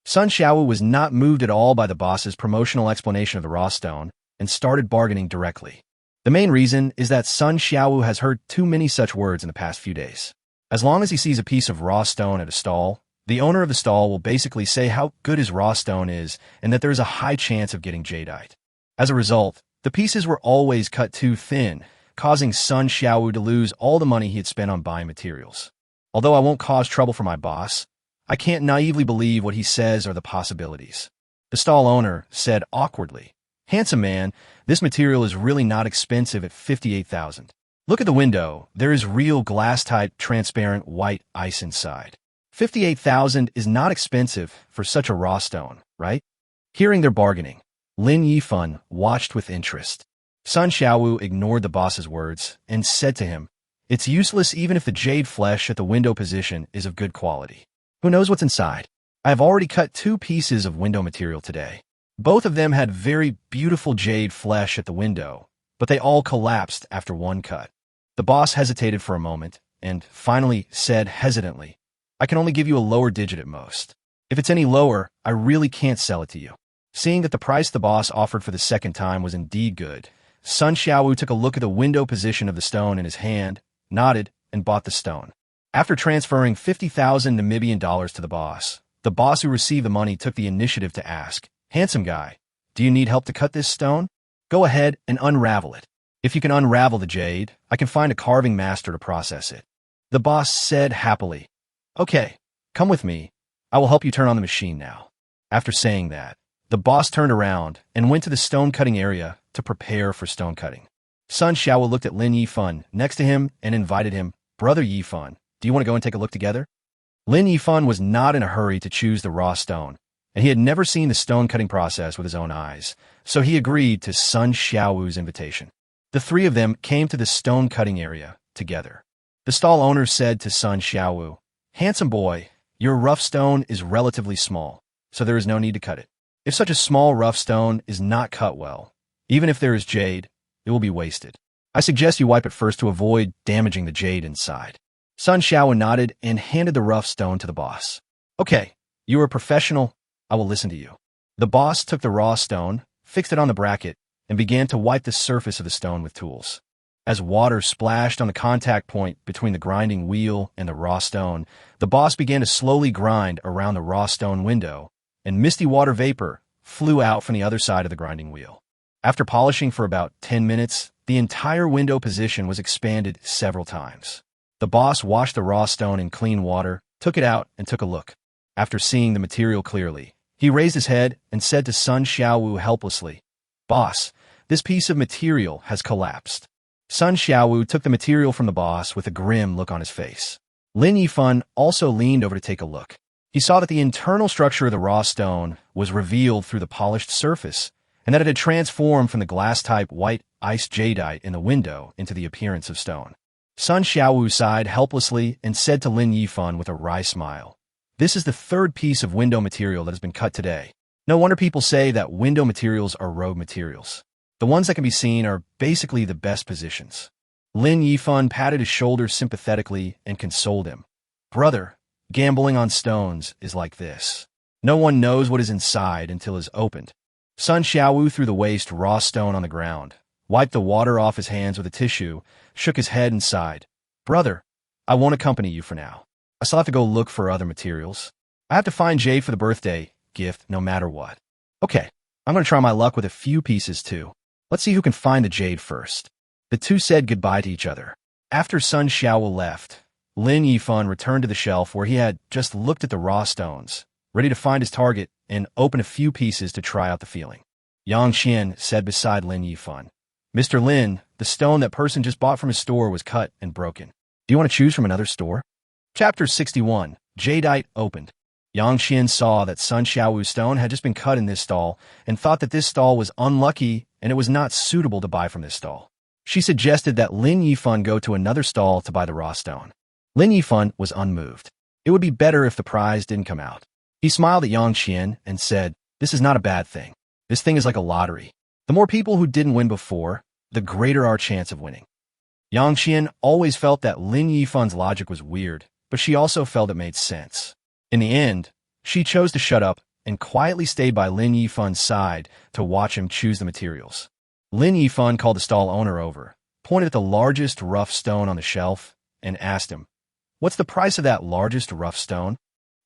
Sun Xiaowu was not moved at all by the boss's promotional explanation of the raw stone and started bargaining directly. The main reason is that Sun Xiaowu has heard too many such words in the past few days. As long as he sees a piece of raw stone at a stall, the owner of the stall will basically say how good his raw stone is and that there is a high chance of getting jadeite. As a result, the pieces were always cut too thin, causing Sun Xiaowu to lose all the money he had spent on buying materials. Although I won't cause trouble for my boss, I can't naively believe what he says are the possibilities. The stall owner said awkwardly, "Handsome man, this material is really not expensive at 58,000. Look at the window. There is real glass-type, transparent white ice inside. 58,000 is not expensive for such a raw stone, right?" Hearing their bargaining, Lin Yifan watched with interest. Sun Xiaowu ignored the boss's words and said to him, "It's useless even if the jade flesh at the window position is of good quality. Who knows what's inside? I have already cut 2 pieces of window material today. Both of them had very beautiful jade flesh at the window, but they all collapsed after one cut." The boss hesitated for a moment and finally said hesitantly, "I can only give you a lower digit at most. If it's any lower, I really can't sell it to you." Seeing that the price the boss offered for the second time was indeed good, Sun Xiaowu took a look at the window position of the stone in his hand, nodded, and bought the stone. After transferring 50,000 Namibian dollars to the boss who received the money took the initiative to ask, "Handsome guy, do you need help to cut this stone? Go ahead and unravel it. If you can unravel the jade, I can find a carving master to process it." The boss said happily, "Okay, come with me. I will help you turn on the machine now." After saying that, the boss turned around and went to the stone cutting area to prepare for stone cutting. Sun Xiaowu looked at Lin Yifan next to him and invited him, "Brother Yifan, do you want to go and take a look together?" Lin Yifan was not in a hurry to choose the raw stone, and he had never seen the stone cutting process with his own eyes, so he agreed to Sun Xiaowu's invitation. The 3 of them came to the stone cutting area together. The stall owner said to Sun Xiaowu, "Handsome boy, your rough stone is relatively small, so there is no need to cut it. If such a small rough stone is not cut well, even if there is jade, it will be wasted. I suggest you wipe it first to avoid damaging the jade inside." Sun Xiaowu nodded and handed the rough stone to the boss. "Okay, you are a professional. I will listen to you." The boss took the raw stone, fixed it on the bracket, and began to wipe the surface of the stone with tools. As water splashed on the contact point between the grinding wheel and the raw stone, the boss began to slowly grind around the raw stone window, and misty water vapor flew out from the other side of the grinding wheel. After polishing for about 10 minutes, the entire window position was expanded several times. The boss washed the raw stone in clean water, took it out, and took a look. After seeing the material clearly, he raised his head and said to Sun Xiaowu helplessly, "Boss, this piece of material has collapsed." Sun Xiaowu took the material from the boss with a grim look on his face. Lin Yifan also leaned over to take a look. He saw that the internal structure of the raw stone was revealed through the polished surface, and that it had transformed from the glass-type white ice jadeite in the window into the appearance of stone. Sun Xiaowu sighed helplessly and said to Lin Yifan with a wry smile, "This is the third piece of window material that has been cut today. No wonder people say that window materials are rogue materials. The ones that can be seen are basically the best positions." Lin Yifan patted his shoulder sympathetically and consoled him. "Brother, gambling on stones is like this. No one knows what is inside until it is opened." Sun Xiaowu threw the waste raw stone on the ground, wiped the water off his hands with a tissue, shook his head and sighed. "Brother, I won't accompany you for now. I still have to go look for other materials. I have to find jade for the birthday gift no matter what. Okay, I'm going to try my luck with a few pieces too. Let's see who can find the jade first." The two said goodbye to each other. After Sun Xiaowu left, Lin Yifan returned to the shelf where he had just looked at the raw stones, ready to find his target and open a few pieces to try out the feeling. Yang Qian said beside Lin Yifan, "Mr. Lin, the stone that person just bought from his store was cut and broken. Do you want to choose from another store?" Chapter 61, Jadeite Opened. Yang Qian saw that Sun Xiaowu's stone had just been cut in this stall and thought that this stall was unlucky and it was not suitable to buy from this stall. She suggested that Lin Yifan go to another stall to buy the raw stone. Lin Yifan was unmoved. It would be better if the prize didn't come out. He smiled at Yang Qian and said, "This is not a bad thing. This thing is like a lottery. The more people who didn't win before, the greater our chance of winning." Yang Qian always felt that Lin Yifan's logic was weird, but she also felt it made sense. In the end, she chose to shut up and quietly stayed by Lin Yifan's side to watch him choose the materials. Lin Yifan called the stall owner over, pointed at the largest rough stone on the shelf, and asked him, "What's the price of that largest rough stone?"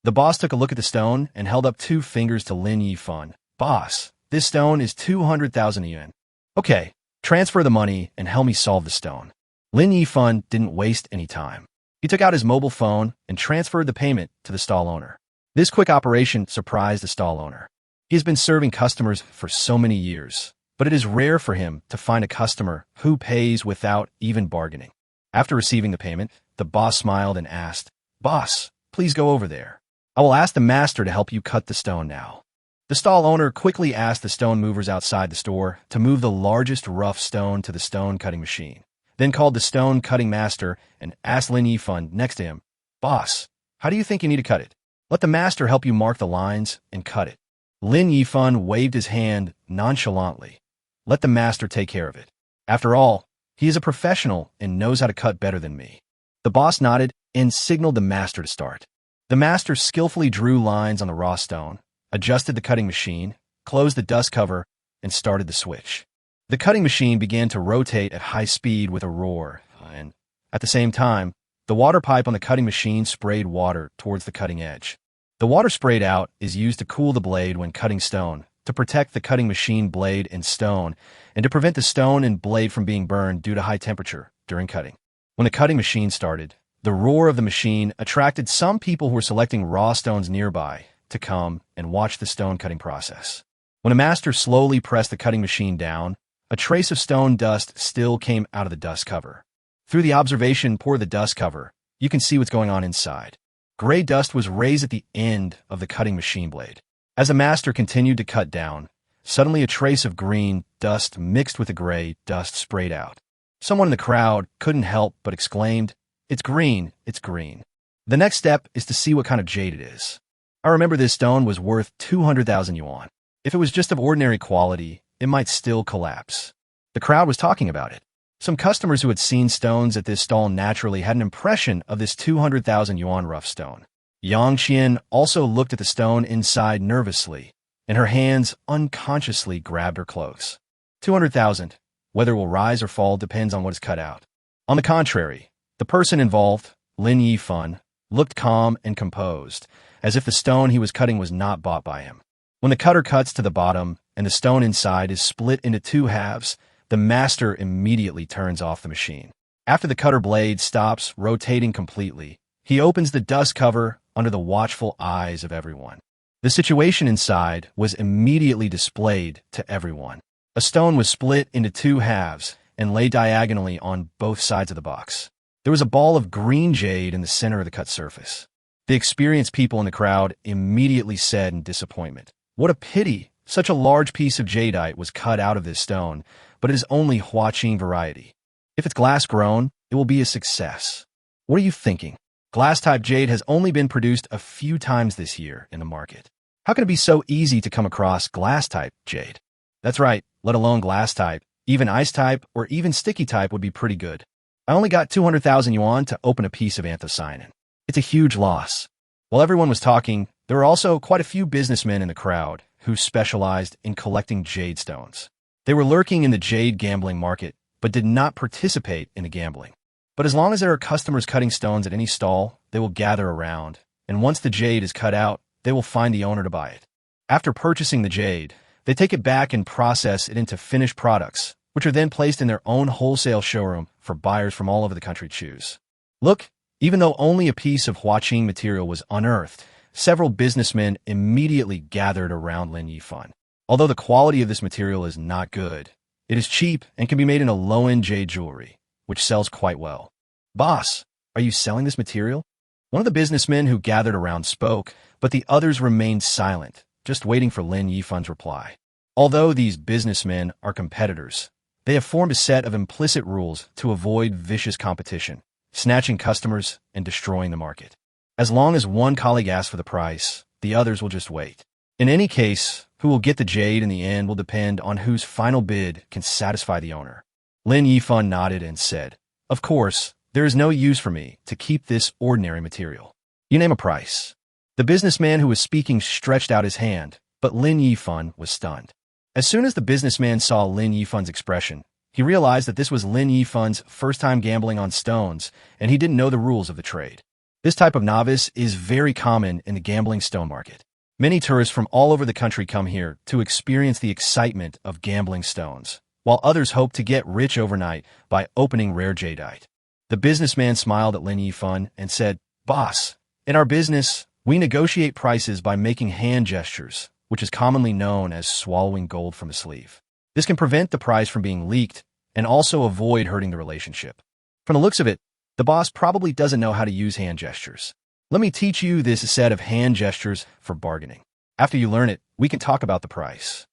The boss took a look at the stone and held up 2 fingers to Lin Yifan. "Boss, this stone is 200,000 yuan. Okay, transfer the money and help me solve the stone." Lin Yifan didn't waste any time. He took out his mobile phone and transferred the payment to the stall owner. This quick operation surprised the stall owner. He has been serving customers for so many years, but it is rare for him to find a customer who pays without even bargaining. After receiving the payment, the boss smiled and asked, "Boss, please go over there. I will ask the master to help you cut the stone now." The stall owner quickly asked the stone movers outside the store to move the largest rough stone to the stone cutting machine, then called the stone cutting master and asked Lin Yifan next to him, "Boss, how do you think you need to cut it? Let the master help you mark the lines and cut it." Lin Yifan waved his hand nonchalantly. "Let the master take care of it. After all, he is a professional and knows how to cut better than me." The boss nodded and signaled the master to start. The master skillfully drew lines on the raw stone, adjusted the cutting machine, closed the dust cover, and started the switch. The cutting machine began to rotate at high speed with a roar, and at the same time, the water pipe on the cutting machine sprayed water towards the cutting edge. The water sprayed out is used to cool the blade when cutting stone, to protect the cutting machine blade and stone, and to prevent the stone and blade from being burned due to high temperature during cutting. When the cutting machine started, the roar of the machine attracted some people who were selecting raw stones nearby to come and watch the stone cutting process. When a master slowly pressed the cutting machine down, a trace of stone dust still came out of the dust cover. Through the observation port of the dust cover, you can see what's going on inside. Gray dust was raised at the end of the cutting machine blade. As the master continued to cut down, suddenly a trace of green dust mixed with the gray dust sprayed out. Someone in the crowd couldn't help but exclaimed, "It's green, it's green." The next step is to see what kind of jade it is. I remember this stone was worth 200,000 yuan. If it was just of ordinary quality, it might still collapse. The crowd was talking about it. Some customers who had seen stones at this stall naturally had an impression of this 200,000 yuan rough stone. Yang Qian also looked at the stone inside nervously, and her hands unconsciously grabbed her clothes. 200,000. Whether it will rise or fall depends on what is cut out. On the contrary, the person involved, Lin Yifan, looked calm and composed, as if the stone he was cutting was not bought by him. When the cutter cuts to the bottom and the stone inside is split into two halves, the master immediately turns off the machine. After the cutter blade stops rotating completely, he opens the dust cover under the watchful eyes of everyone. The situation inside was immediately displayed to everyone. A stone was split into two halves and lay diagonally on both sides of the box. There was a ball of green jade in the center of the cut surface. The experienced people in the crowd immediately said in disappointment, "What a pity! Such a large piece of jadeite was cut out of this stone, but it is only Huaqing variety. If it's glass-grown, it will be a success." What are you thinking? Glass-type jade has only been produced a few times this year in the market. How can it be so easy to come across glass-type jade? That's right, let alone glass-type. Even ice-type or even sticky-type would be pretty good. I only got 200,000 yuan to open a piece of anthocyanin. It's a huge loss. While everyone was talking, there were also quite a few businessmen in the crowd who specialized in collecting jade stones. They were lurking in the jade gambling market, but did not participate in the gambling. But as long as there are customers cutting stones at any stall, they will gather around, and once the jade is cut out, they will find the owner to buy it. After purchasing the jade, they take it back and process it into finished products, which are then placed in their own wholesale showroom for buyers from all over the country to choose. Look, even though only a piece of Huaqing material was unearthed, several businessmen immediately gathered around Lin Yifan. Although the quality of this material is not good, it is cheap and can be made in a low-end jade jewelry, which sells quite well. "Boss, are you selling this material?" One of the businessmen who gathered around spoke, but the others remained silent, just waiting for Lin Yifan's reply. Although these businessmen are competitors, they have formed a set of implicit rules to avoid vicious competition, snatching customers and destroying the market. As long as one colleague asks for the price, the others will just wait. In any case, who will get the jade in the end will depend on whose final bid can satisfy the owner. Lin Yifan nodded and said, "Of course, there is no use for me to keep this ordinary material. You name a price." The businessman who was speaking stretched out his hand, but Lin Yifan was stunned. As soon as the businessman saw Lin Yifan's expression, he realized that this was Lin Yifan's first time gambling on stones, and he didn't know the rules of the trade. This type of novice is very common in the gambling stone market. Many tourists from all over the country come here to experience the excitement of gambling stones, while others hope to get rich overnight by opening rare jadeite. The businessman smiled at Lin Yifan and said, "Boss, in our business, we negotiate prices by making hand gestures, which is commonly known as swallowing gold from a sleeve. This can prevent the price from being leaked and also avoid hurting the relationship." From the looks of it, the boss probably doesn't know how to use hand gestures. Let me teach you this set of hand gestures for bargaining. After you learn it, we can talk about the price.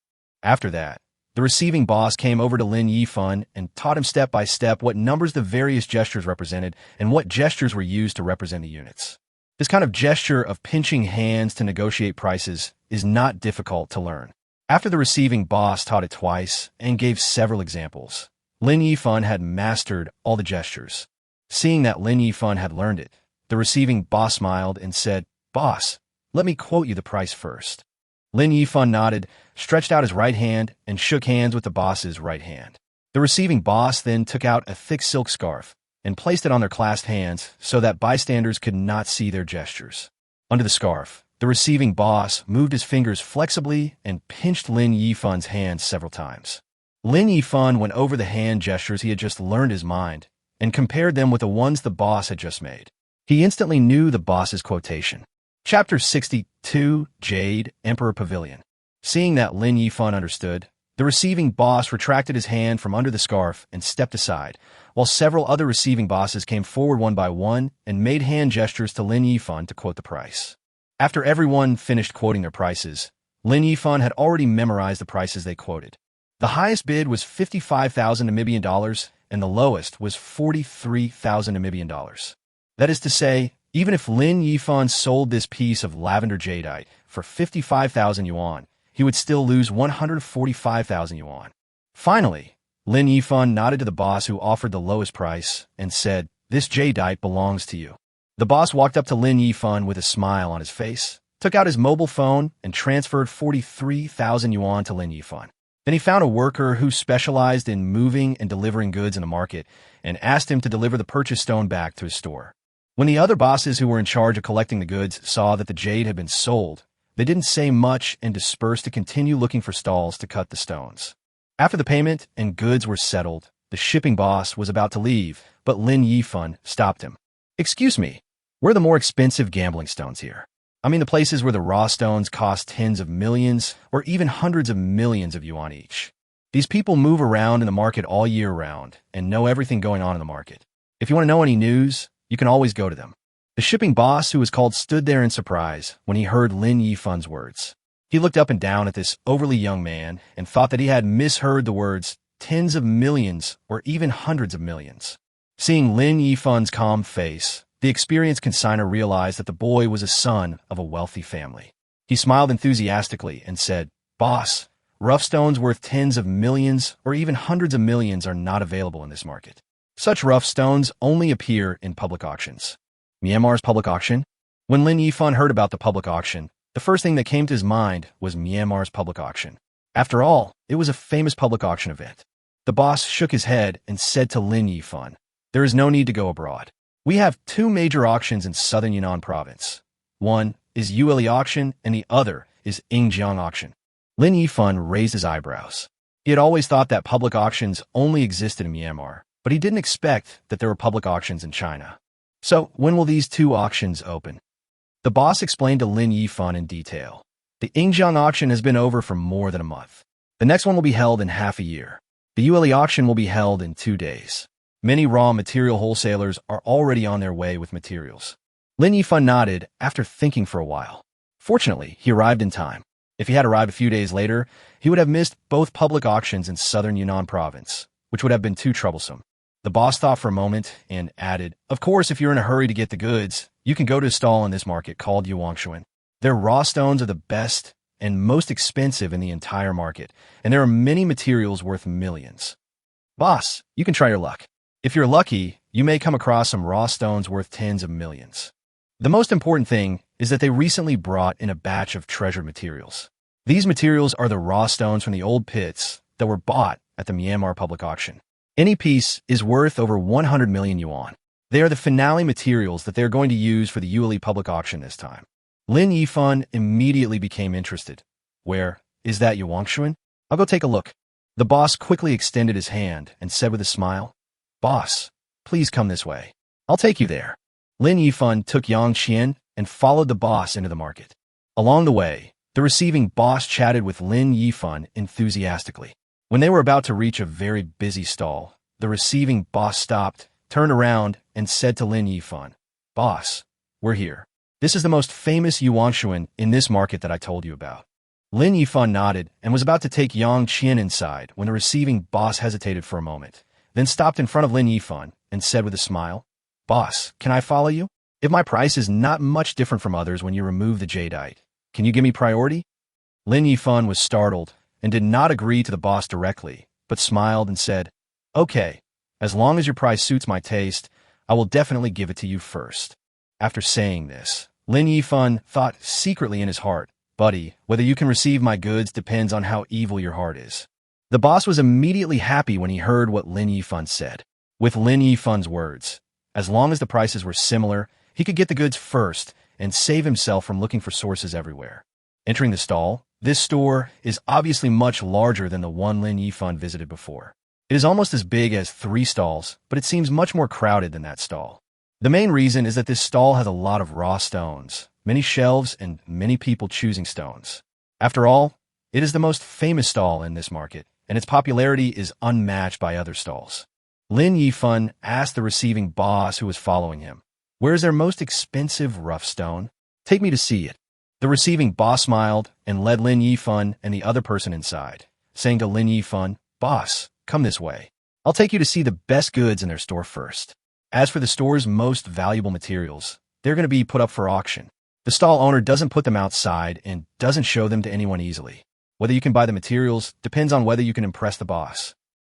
After that, the receiving boss came over to Lin Yifan and taught him step by step what numbers the various gestures represented and what gestures were used to represent the units. This kind of gesture of pinching hands to negotiate prices is not difficult to learn. After the receiving boss taught it twice and gave several examples, Lin Yifan had mastered all the gestures. Seeing that Lin Yifan had learned it, the receiving boss smiled and said, "Boss, let me quote you the price first." Lin Yifan nodded, stretched out his right hand, and shook hands with the boss's right hand. The receiving boss then took out a thick silk scarf and placed it on their clasped hands so that bystanders could not see their gestures. Under the scarf, the receiving boss moved his fingers flexibly and pinched Lin Yifan's hand several times. Lin Yifan went over the hand gestures he had just learned his mind and compared them with the ones the boss had just made. He instantly knew the boss's quotation. Chapter 62, Jade, Emperor Pavilion. Seeing that Lin Yifan understood, the receiving boss retracted his hand from under the scarf and stepped aside, while several other receiving bosses came forward one by one and made hand gestures to Lin Yifan to quote the price. After everyone finished quoting their prices, Lin Yifan had already memorized the prices they quoted. The highest bid was 55,000 Namibian dollars, and the lowest was 43,000 Namibian dollars. That is to say, even if Lin Yifan sold this piece of lavender jadeite for 55,000 yuan, he would still lose 145,000 yuan. Finally, Lin Yifan nodded to the boss who offered the lowest price and said, "This jadeite belongs to you." The boss walked up to Lin Yifan with a smile on his face, took out his mobile phone, and transferred 43,000 yuan to Lin Yifan. Then he found a worker who specialized in moving and delivering goods in the market and asked him to deliver the purchased stone back to his store. When the other bosses who were in charge of collecting the goods saw that the jade had been sold, they didn't say much and dispersed to continue looking for stalls to cut the stones. After the payment and goods were settled, the shipping boss was about to leave, but Lin Yifan stopped him. "Excuse me, where are the more expensive gambling stones here? I mean the places where the raw stones cost tens of millions or even hundreds of millions of yuan each. These people move around in the market all year round and know everything going on in the market. If you want to know any news, you can always go to them." The shipping boss, who was called, stood there in surprise when he heard Lin Yifan's words. He looked up and down at this overly young man and thought that he had misheard the words tens of millions or even hundreds of millions. Seeing Lin Yifan's calm face, the experienced consignor realized that the boy was a son of a wealthy family. He smiled enthusiastically and said, "Boss, rough stones worth tens of millions or even hundreds of millions are not available in this market. Such rough stones only appear in public auctions." Myanmar's public auction? When Lin Yifan heard about the public auction, the first thing that came to his mind was Myanmar's public auction. After all, it was a famous public auction event. The boss shook his head and said to Lin Yifan, "There is no need to go abroad. We have two major auctions in southern Yunnan province. One is Yuyu auction and the other is Yingjiang auction." Lin Yifan raised his eyebrows. He had always thought that public auctions only existed in Myanmar, but he didn't expect that there were public auctions in China. "So, when will these two auctions open?" The boss explained to Lin Yifan in detail. "The Yingjiang auction has been over for more than a month. The next one will be held in half a year. The Yuyu auction will be held in 2 days. Many raw material wholesalers are already on their way with materials." Lin Yifan nodded after thinking for a while. Fortunately, he arrived in time. If he had arrived a few days later, he would have missed both public auctions in southern Yunnan province, which would have been too troublesome. The boss thought for a moment and added, "Of course, if you're in a hurry to get the goods, you can go to a stall in this market called Yuanshuan. Their raw stones are the best and most expensive in the entire market, and there are many materials worth millions. Boss, you can try your luck. If you're lucky, you may come across some raw stones worth tens of millions. The most important thing is that they recently brought in a batch of treasured materials. These materials are the raw stones from the old pits that were bought at the Myanmar public auction. Any piece is worth over 100 million yuan. They are the finale materials that they're going to use for the Yuyu public auction this time." Lin Yifan immediately became interested. "Where is that Yuanshuan? I'll go take a look." The boss quickly extended his hand and said with a smile, "Boss, please come this way. I'll take you there." Lin Yifan took Yang Qian and followed the boss into the market. Along the way, the receiving boss chatted with Lin Yifan enthusiastically. When they were about to reach a very busy stall, the receiving boss stopped, turned around, and said to Lin Yifan, "Boss, we're here. This is the most famous Yuanshuan in this market that I told you about." Lin Yifan nodded and was about to take Yang Qian inside when the receiving boss hesitated for a moment, then stopped in front of Lin Yifan and said with a smile, "Boss, can I follow you? If my price is not much different from others when you remove the jadeite, can you give me priority?" Lin Yifan was startled and did not agree to the boss directly, but smiled and said, "Okay, as long as your price suits my taste, I will definitely give it to you first." After saying this, Lin Yifan thought secretly in his heart, "Buddy, whether you can receive my goods depends on how evil your heart is." The boss was immediately happy when he heard what Lin Yifan said. With Lin Yifan's words, as long as the prices were similar, he could get the goods first and save himself from looking for sources everywhere. Entering the stall, this store is obviously much larger than the one Lin Yifan visited before. It is almost as big as 3 stalls, but it seems much more crowded than that stall. The main reason is that this stall has a lot of raw stones, many shelves, and many people choosing stones. After all, it is the most famous stall in this market, and its popularity is unmatched by other stalls. Lin Yifan asked the receiving boss who was following him, "Where is their most expensive rough stone? Take me to see it." The receiving boss smiled and led Lin Yifan and the other person inside, saying to Lin Yifan, "Boss, come this way. I'll take you to see the best goods in their store first. As for the store's most valuable materials, they're going to be put up for auction. The stall owner doesn't put them outside and doesn't show them to anyone easily. Whether you can buy the materials depends on whether you can impress the boss."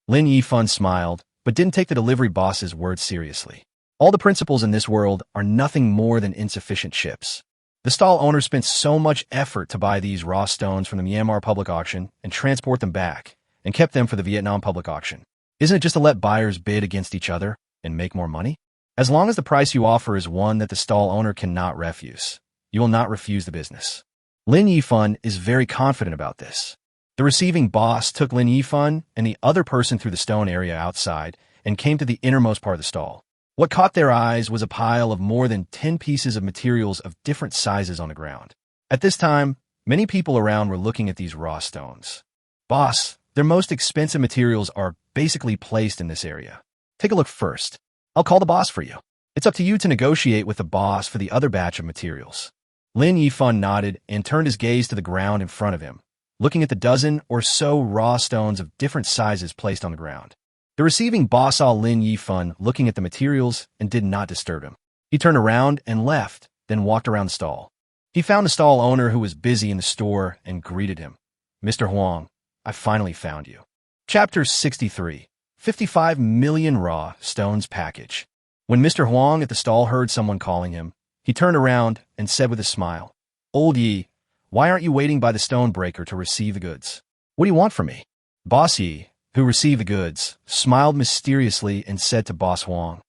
Lin Yifan smiled, but didn't take the delivery boss's words seriously. All the principles in this world are nothing more than insufficient chips. The stall owner spent so much effort to buy these raw stones from the Myanmar public auction and transport them back, and kept them for the Vietnam public auction. Isn't it just to let buyers bid against each other and make more money? As long as the price you offer is one that the stall owner cannot refuse, you will not refuse the business. Lin Yifan is very confident about this. The receiving boss took Lin Yifan and the other person through the stone area outside and came to the innermost part of the stall. What caught their eyes was a pile of more than 10 pieces of materials of different sizes on the ground. At this time, many people around were looking at these raw stones. Boss, their most expensive materials are basically placed in this area. Take a look first. I'll call the boss for you. It's up to you to negotiate with the boss for the other batch of materials. Lin Yifan nodded and turned his gaze to the ground in front of him, looking at the dozen or so raw stones of different sizes placed on the ground. The receiving boss saw Lin Yifan looking at the materials and did not disturb him. He turned around and left, then walked around the stall. He found the stall owner who was busy in the store and greeted him. Mr. Huang, I finally found you. Chapter 63, 55 million raw stones package. When Mr. Huang at the stall heard someone calling him, he turned around and said with a smile, Old Yi, why aren't you waiting by the stone breaker to receive the goods? What do you want from me? Boss Yi, who received the goods, smiled mysteriously and said to Boss Huang,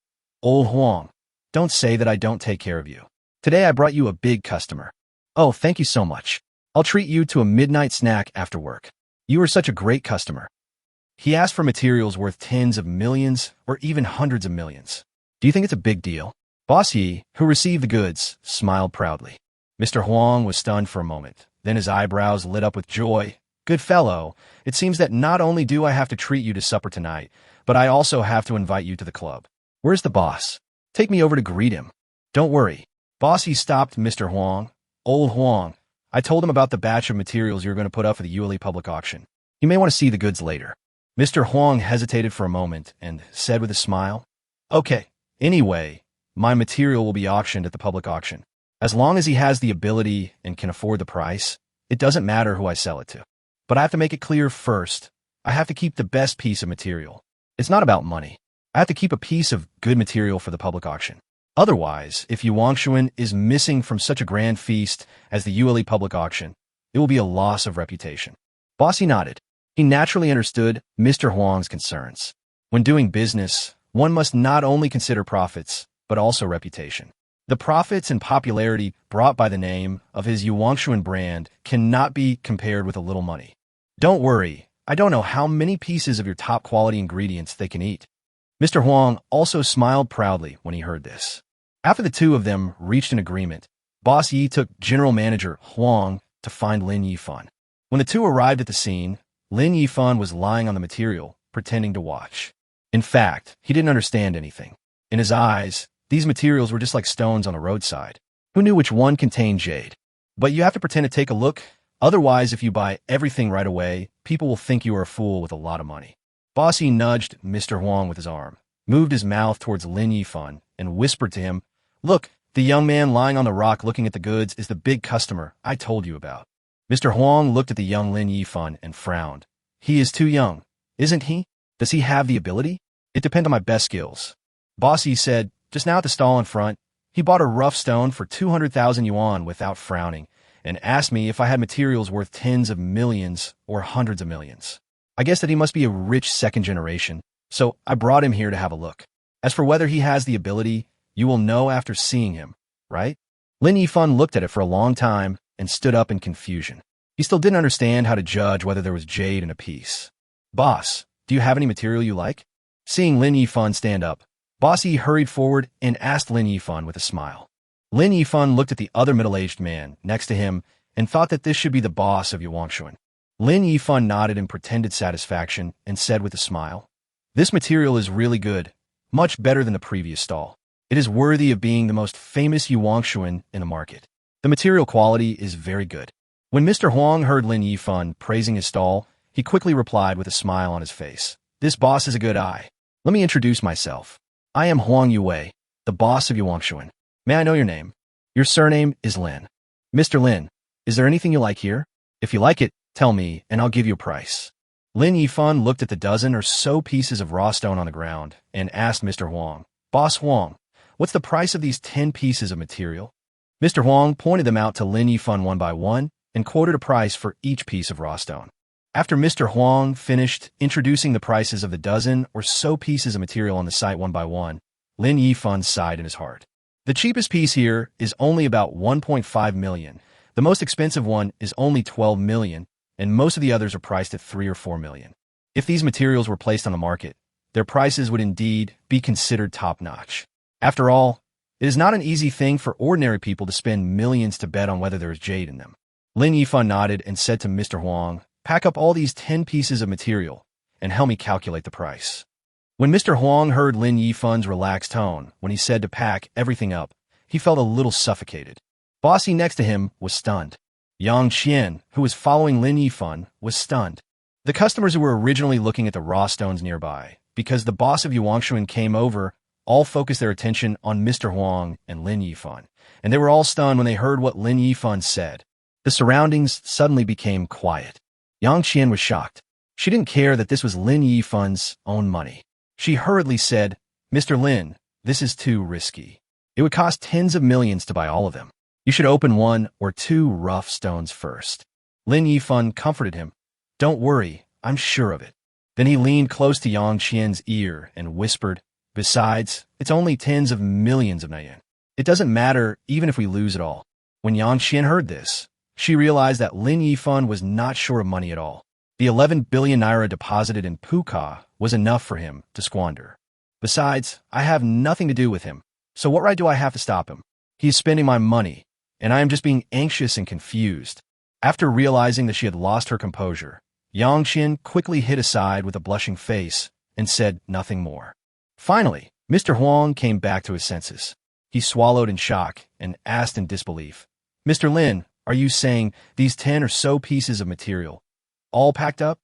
Old Huang, don't say that I don't take care of you. Today I brought you a big customer. Oh, thank you so much. I'll treat you to a midnight snack after work. You are such a great customer. He asked for materials worth tens of millions or even hundreds of millions. Do you think it's a big deal? Boss Yi, who received the goods, smiled proudly. Mr. Huang was stunned for a moment. Then his eyebrows lit up with joy. Good fellow, it seems that not only do I have to treat you to supper tonight, but I also have to invite you to the club. Where's the boss? Take me over to greet him. Don't worry. Boss Yi stopped Mr. Huang. Old Huang, I told him about the batch of materials you're going to put up for the Yuan public auction. You may want to see the goods later. Mr. Huang hesitated for a moment and said with a smile, Okay, anyway, my material will be auctioned at the public auction. As long as he has the ability and can afford the price, it doesn't matter who I sell it to. But I have to make it clear first, I have to keep the best piece of material. It's not about money. I have to keep a piece of good material for the public auction. Otherwise, if Yuanshuan is missing from such a grand feast as the Yuan public auction, it will be a loss of reputation. Bossy nodded. He naturally understood Mr. Huang's concerns. When doing business, one must not only consider profits, but also reputation. The profits and popularity brought by the name of his Yuanshuan brand cannot be compared with a little money. Don't worry, I don't know how many pieces of your top quality ingredients they can eat. Mr. Huang also smiled proudly when he heard this. After the two of them reached an agreement, Boss Yi took General Manager Huang to find Lin Yifan. When the two arrived at the scene, Lin Yifan was lying on the material, pretending to watch. In fact, he didn't understand anything. In his eyes, these materials were just like stones on a roadside. Who knew which one contained jade? But you have to pretend to take a look. Otherwise, if you buy everything right away, people will think you are a fool with a lot of money. Boss Yi nudged Mr. Huang with his arm, moved his mouth towards Lin Yifan, and whispered to him, Look, the young man lying on the rock looking at the goods is the big customer I told you about. Mr. Huang looked at the young Lin Yifan and frowned. He is too young, isn't he? Does he have the ability? It depends on my best skills. Boss Yi said, just now at the stall in front, he bought a rough stone for 200,000 yuan without frowning, and asked me if I had materials worth tens of millions or hundreds of millions. I guess that he must be a rich second generation, so I brought him here to have a look. As for whether he has the ability, you will know after seeing him, right? Lin Yifan looked at it for a long time and stood up in confusion. He still didn't understand how to judge whether there was jade in a piece. Boss, do you have any material you like? Seeing Lin Yifan stand up, Boss Yi hurried forward and asked Lin Yifan with a smile. Lin Yifan looked at the other middle-aged man next to him and thought that this should be the boss of Yuanshuan. Lin Yifan nodded in pretended satisfaction and said with a smile, This material is really good, much better than the previous stall. It is worthy of being the most famous Yuanshuan in the market. The material quality is very good. When Mr. Huang heard Lin Yifan praising his stall, he quickly replied with a smile on his face, This boss is a good eye. Let me introduce myself. I am Huang Yue, the boss of Yuanshuan. May I know your name? Your surname is Lin. Mr. Lin, is there anything you like here? If you like it, tell me, and I'll give you a price. Lin Yifan looked at the dozen or so pieces of raw stone on the ground and asked Mr. Huang, Boss Huang, what's the price of these 10 pieces of material? Mr. Huang pointed them out to Lin Yifan one by one and quoted a price for each piece of raw stone. After Mr. Huang finished introducing the prices of the dozen or so pieces of material on the site one by one, Lin Yifan sighed in his heart. The cheapest piece here is only about 1.5 million. The most expensive one is only 12 million, and most of the others are priced at 3 or 4 million. If these materials were placed on the market, their prices would indeed be considered top-notch. After all, it is not an easy thing for ordinary people to spend millions to bet on whether there is jade in them. Lin Yifan nodded and said to Mr. Huang, "Pack up all these 10 pieces of material and help me calculate the price." When Mr. Huang heard Lin Yifan's relaxed tone when he said to pack everything up, he felt a little suffocated. Bossy next to him was stunned. Yang Qian, who was following Lin Yifan, was stunned. The customers who were originally looking at the raw stones nearby, because the boss of Yuanshuan came over, all focused their attention on Mr. Huang and Lin Yifan, and they were all stunned when they heard what Lin Yifan said. The surroundings suddenly became quiet. Yang Qian was shocked. She didn't care that this was Lin Yifan's own money. She hurriedly said, "Mr. Lin, this is too risky. It would cost tens of millions to buy all of them. You should open 1 or 2 rough stones first." Lin Yifan comforted him. "Don't worry, I'm sure of it." Then he leaned close to Yang Qian's ear and whispered, "Besides, it's only tens of millions of yuan. It doesn't matter even if we lose it all." When Yang Qian heard this, she realized that Lin Yifan was not short of money at all. The 11 billion naira deposited in Puka was enough for him to squander. "Besides, I have nothing to do with him, so what right do I have to stop him? He is spending my money, and I am just being anxious and confused." After realizing that she had lost her composure, Yang Qian quickly hid aside with a blushing face and said nothing more. Finally, Mr. Huang came back to his senses. He swallowed in shock and asked in disbelief, "Mr. Lin, are you saying these 10 or so pieces of material, all packed up?"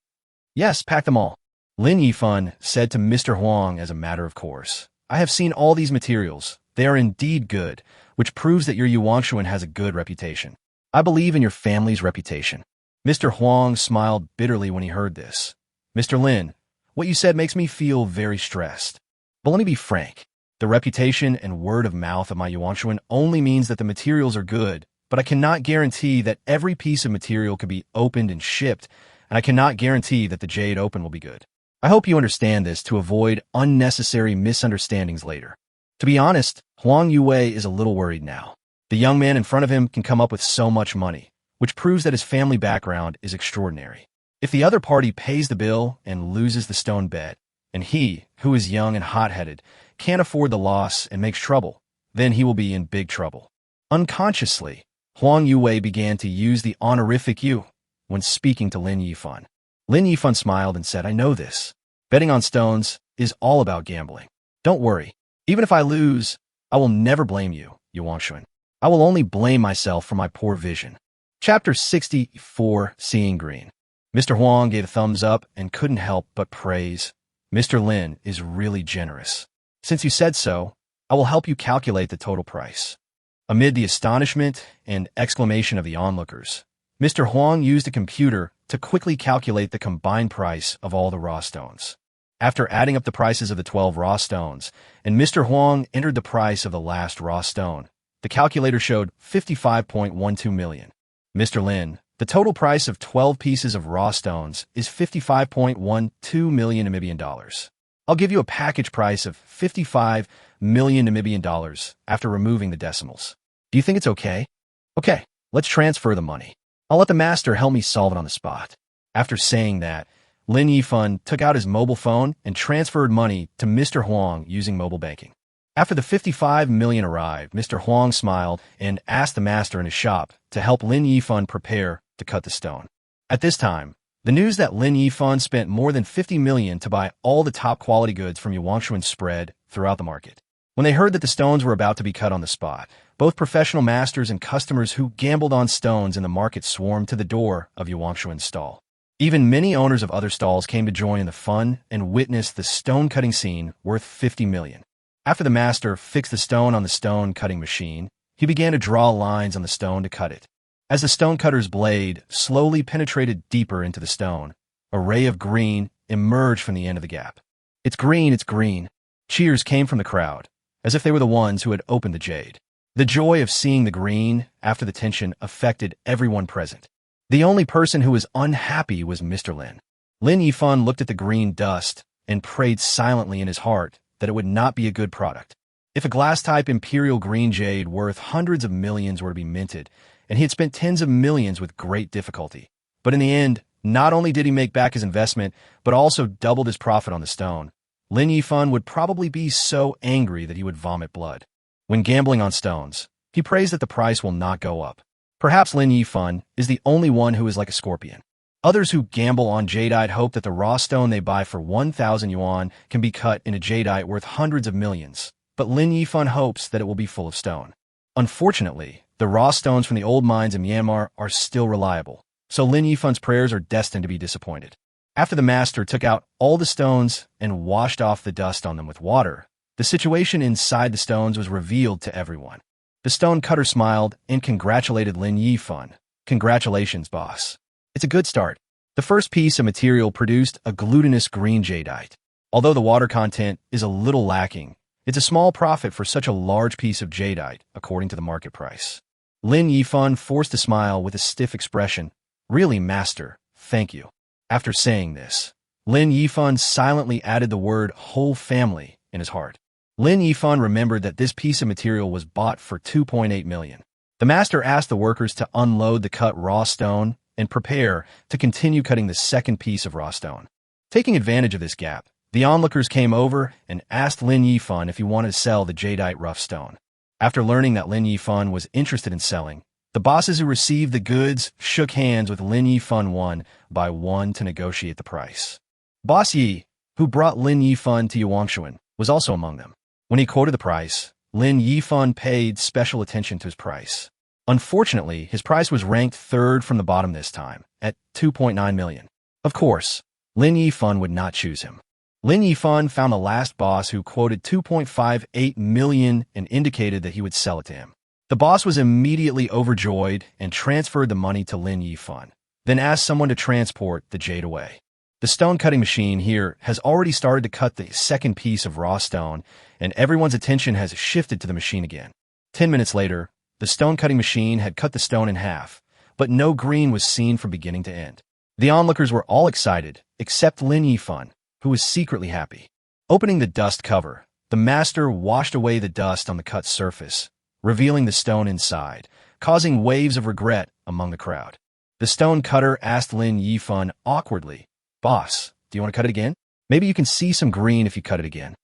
"Yes, pack them all." Lin Yifan said to Mr. Huang as a matter of course, "I have seen all these materials. They are indeed good, which proves that your Yuanshuan has a good reputation. I believe in your family's reputation." Mr. Huang smiled bitterly when he heard this. "Mr. Lin, what you said makes me feel very stressed. But let me be frank. The reputation and word of mouth of my Yuanshuan only means that the materials are good, but I cannot guarantee that every piece of material could be opened and shipped, and I cannot guarantee that the jade open will be good. I hope you understand this to avoid unnecessary misunderstandings later." To be honest, Huang Yue is a little worried now. The young man in front of him can come up with so much money, which proves that his family background is extraordinary. If the other party pays the bill and loses the stone bet, and he, who is young and hot-headed, can't afford the loss and makes trouble, then he will be in big trouble. Unconsciously, Huang Yue began to use the honorific "you" when speaking to Lin Yifan. Lin Yifan smiled and said, "I know this. Betting on stones is all about gambling. Don't worry. Even if I lose, I will never blame you, Yuanshuan. I will only blame myself for my poor vision." Chapter 64, Seeing Green. Mr. Huang gave a thumbs up and couldn't help but praise, "Mr. Lin is really generous. Since you said so, I will help you calculate the total price." Amid the astonishment and exclamation of the onlookers, Mr. Huang used a computer to quickly calculate the combined price of all the raw stones. After adding up the prices of the 12 raw stones, and Mr. Huang entered the price of the last raw stone, the calculator showed 55.12 million. "Mr. Lin, the total price of 12 pieces of raw stones is 55.12 million Namibian dollars. I'll give you a package price of 55 million Namibian dollars after removing the decimals. Do you think it's okay?" "Okay, let's transfer the money. I'll let the master help me solve it on the spot." After saying that, Lin Yifan took out his mobile phone and transferred money to Mr. Huang using mobile banking. After the 55 million arrived, Mr. Huang smiled and asked the master in his shop to help Lin Yifan prepare to cut the stone. At this time, the news that Lin Yifan spent more than 50 million to buy all the top quality goods from Yuanshuan spread throughout the market. When they heard that the stones were about to be cut on the spot, both professional masters and customers who gambled on stones in the market swarmed to the door of Yuanshuan's stall. Even many owners of other stalls came to join in the fun and witness the stone-cutting scene worth 50 million. After the master fixed the stone on the stone-cutting machine, he began to draw lines on the stone to cut it. As the stone-cutter's blade slowly penetrated deeper into the stone, a ray of green emerged from the end of the gap. "It's green, it's green." Cheers came from the crowd, as if they were the ones who had opened the jade. The joy of seeing the green after the tension affected everyone present. The only person who was unhappy was Mr. Lin. Lin Yifan looked at the green dust and prayed silently in his heart that it would not be a good product. If a glass-type imperial green jade worth hundreds of millions were to be minted, and he had spent tens of millions with great difficulty. But in the end, not only did he make back his investment, but also doubled his profit on the stone. Lin Yifan would probably be so angry that he would vomit blood. When gambling on stones, he prays that the price will not go up. Perhaps Lin Yifan is the only one who is like a scorpion. Others who gamble on jadeite hope that the raw stone they buy for 1,000 yuan can be cut in a jadeite worth hundreds of millions, but Lin Yifan hopes that it will be full of stone. Unfortunately, the raw stones from the old mines in Myanmar are still reliable, so Lin Yifan's prayers are destined to be disappointed. After the master took out all the stones and washed off the dust on them with water, the situation inside the stones was revealed to everyone. The stone cutter smiled and congratulated Lin Yifan. "Congratulations, boss. It's a good start." The first piece of material produced a glutinous green jadeite. Although the water content is a little lacking, it's a small profit for such a large piece of jadeite, according to the market price. Lin Yifan forced a smile with a stiff expression. "Really, master, thank you." After saying this, Lin Yifan silently added the word whole family in his heart. Lin Yifan remembered that this piece of material was bought for 2.8 million. The master asked the workers to unload the cut raw stone and prepare to continue cutting the second piece of raw stone. Taking advantage of this gap, the onlookers came over and asked Lin Yifan if he wanted to sell the jadeite rough stone. After learning that Lin Yifan was interested in selling, the bosses who received the goods shook hands with Lin Yifan one by one to negotiate the price. Boss Yi, who brought Lin Yifan to Yuanshuan, was also among them. When he quoted the price, Lin Yifan paid special attention to his price. Unfortunately, his price was ranked third from the bottom this time, at 2.9 million. Of course, Lin Yifan would not choose him. Lin Yifan found the last boss who quoted 2.58 million and indicated that he would sell it to him. The boss was immediately overjoyed and transferred the money to Lin Yifan, then asked someone to transport the jade away. The stone cutting machine here has already started to cut the second piece of raw stone, and everyone's attention has shifted to the machine again. 10 minutes later, the stone cutting machine had cut the stone in half, but no green was seen from beginning to end. The onlookers were all excited, except Lin Yifan, who was secretly happy. Opening the dust cover, the master washed away the dust on the cut surface, revealing the stone inside, causing waves of regret among the crowd. The stone cutter asked Lin Yifan awkwardly, "Boss, do you want to cut it again? Maybe you can see some green if you cut it again."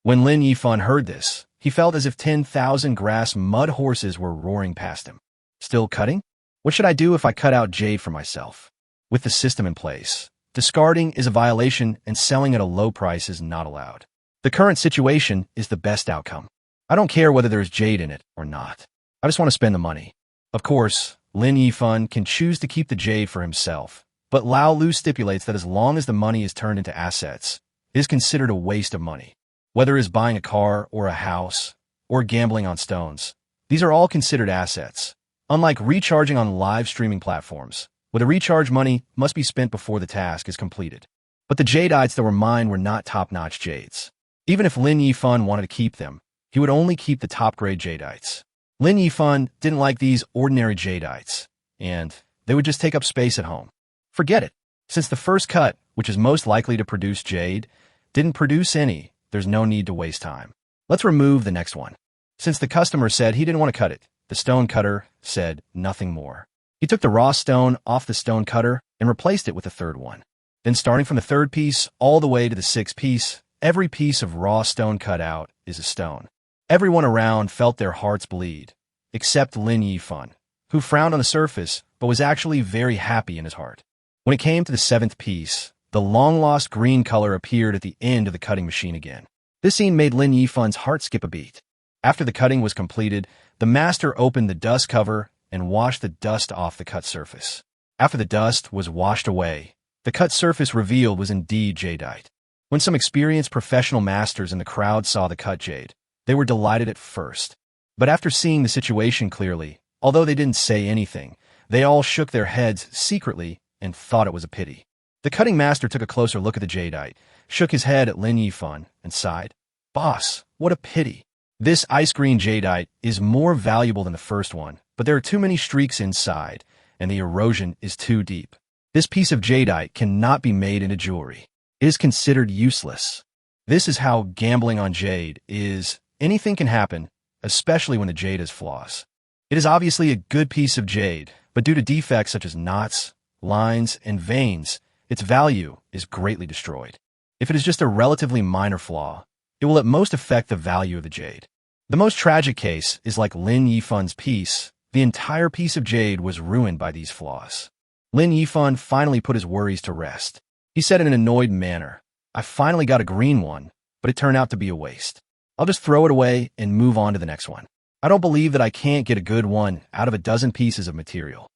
When Lin Yifan heard this, he felt as if 10,000 grass mud horses were roaring past him. "Still cutting? What should I do if I cut out jade for myself?" With the system in place, discarding is a violation and selling at a low price is not allowed. The current situation is the best outcome. I don't care whether there's jade in it or not. I just want to spend the money. Of course, Lin Yifan can choose to keep the jade for himself, but Lao Lu stipulates that as long as the money is turned into assets, it is considered a waste of money. Whether it is buying a car or a house or gambling on stones, these are all considered assets. Unlike recharging on live streaming platforms, where the recharge money must be spent before the task is completed. But the jadeites that were mined were not top-notch jades. Even if Lin Yifan wanted to keep them, he would only keep the top-grade jadeites. Lin Yifan didn't like these ordinary jadeites, and they would just take up space at home. Forget it. Since the first cut, which is most likely to produce jade, didn't produce any, there's no need to waste time. Let's remove the next one. Since the customer said he didn't want to cut it, the stone cutter said nothing more. He took the raw stone off the stone cutter and replaced it with a third one. Then starting from the third piece all the way to the sixth piece, every piece of raw stone cut out is a stone. Everyone around felt their hearts bleed, except Lin Yifan, who frowned on the surface but was actually very happy in his heart. When it came to the seventh piece, the long-lost green color appeared at the end of the cutting machine again. This scene made Lin Yifan's heart skip a beat. After the cutting was completed, the master opened the dust cover and washed the dust off the cut surface. After the dust was washed away, the cut surface revealed was indeed jadeite. When some experienced professional masters in the crowd saw the cut jade, they were delighted at first. But after seeing the situation clearly, although they didn't say anything, they all shook their heads secretly and thought it was a pity. The cutting master took a closer look at the jadeite, shook his head at Lin Yifan, and sighed. "Boss, what a pity. This ice green jadeite is more valuable than the first one, but there are too many streaks inside, and the erosion is too deep. This piece of jadeite cannot be made into jewelry. It is considered useless. This is how gambling on jade is. Anything can happen, especially when the jade has flaws. It is obviously a good piece of jade, but due to defects such as knots, lines, and veins, its value is greatly destroyed. If it is just a relatively minor flaw, it will at most affect the value of the jade. The most tragic case is like Lin Yifan's piece. The entire piece of jade was ruined by these flaws. Lin Yifan finally put his worries to rest. He said in an annoyed manner, "I finally got a green one, but it turned out to be a waste. I'll just throw it away and move on to the next one. I don't believe that I can't get a good one out of a dozen pieces of material."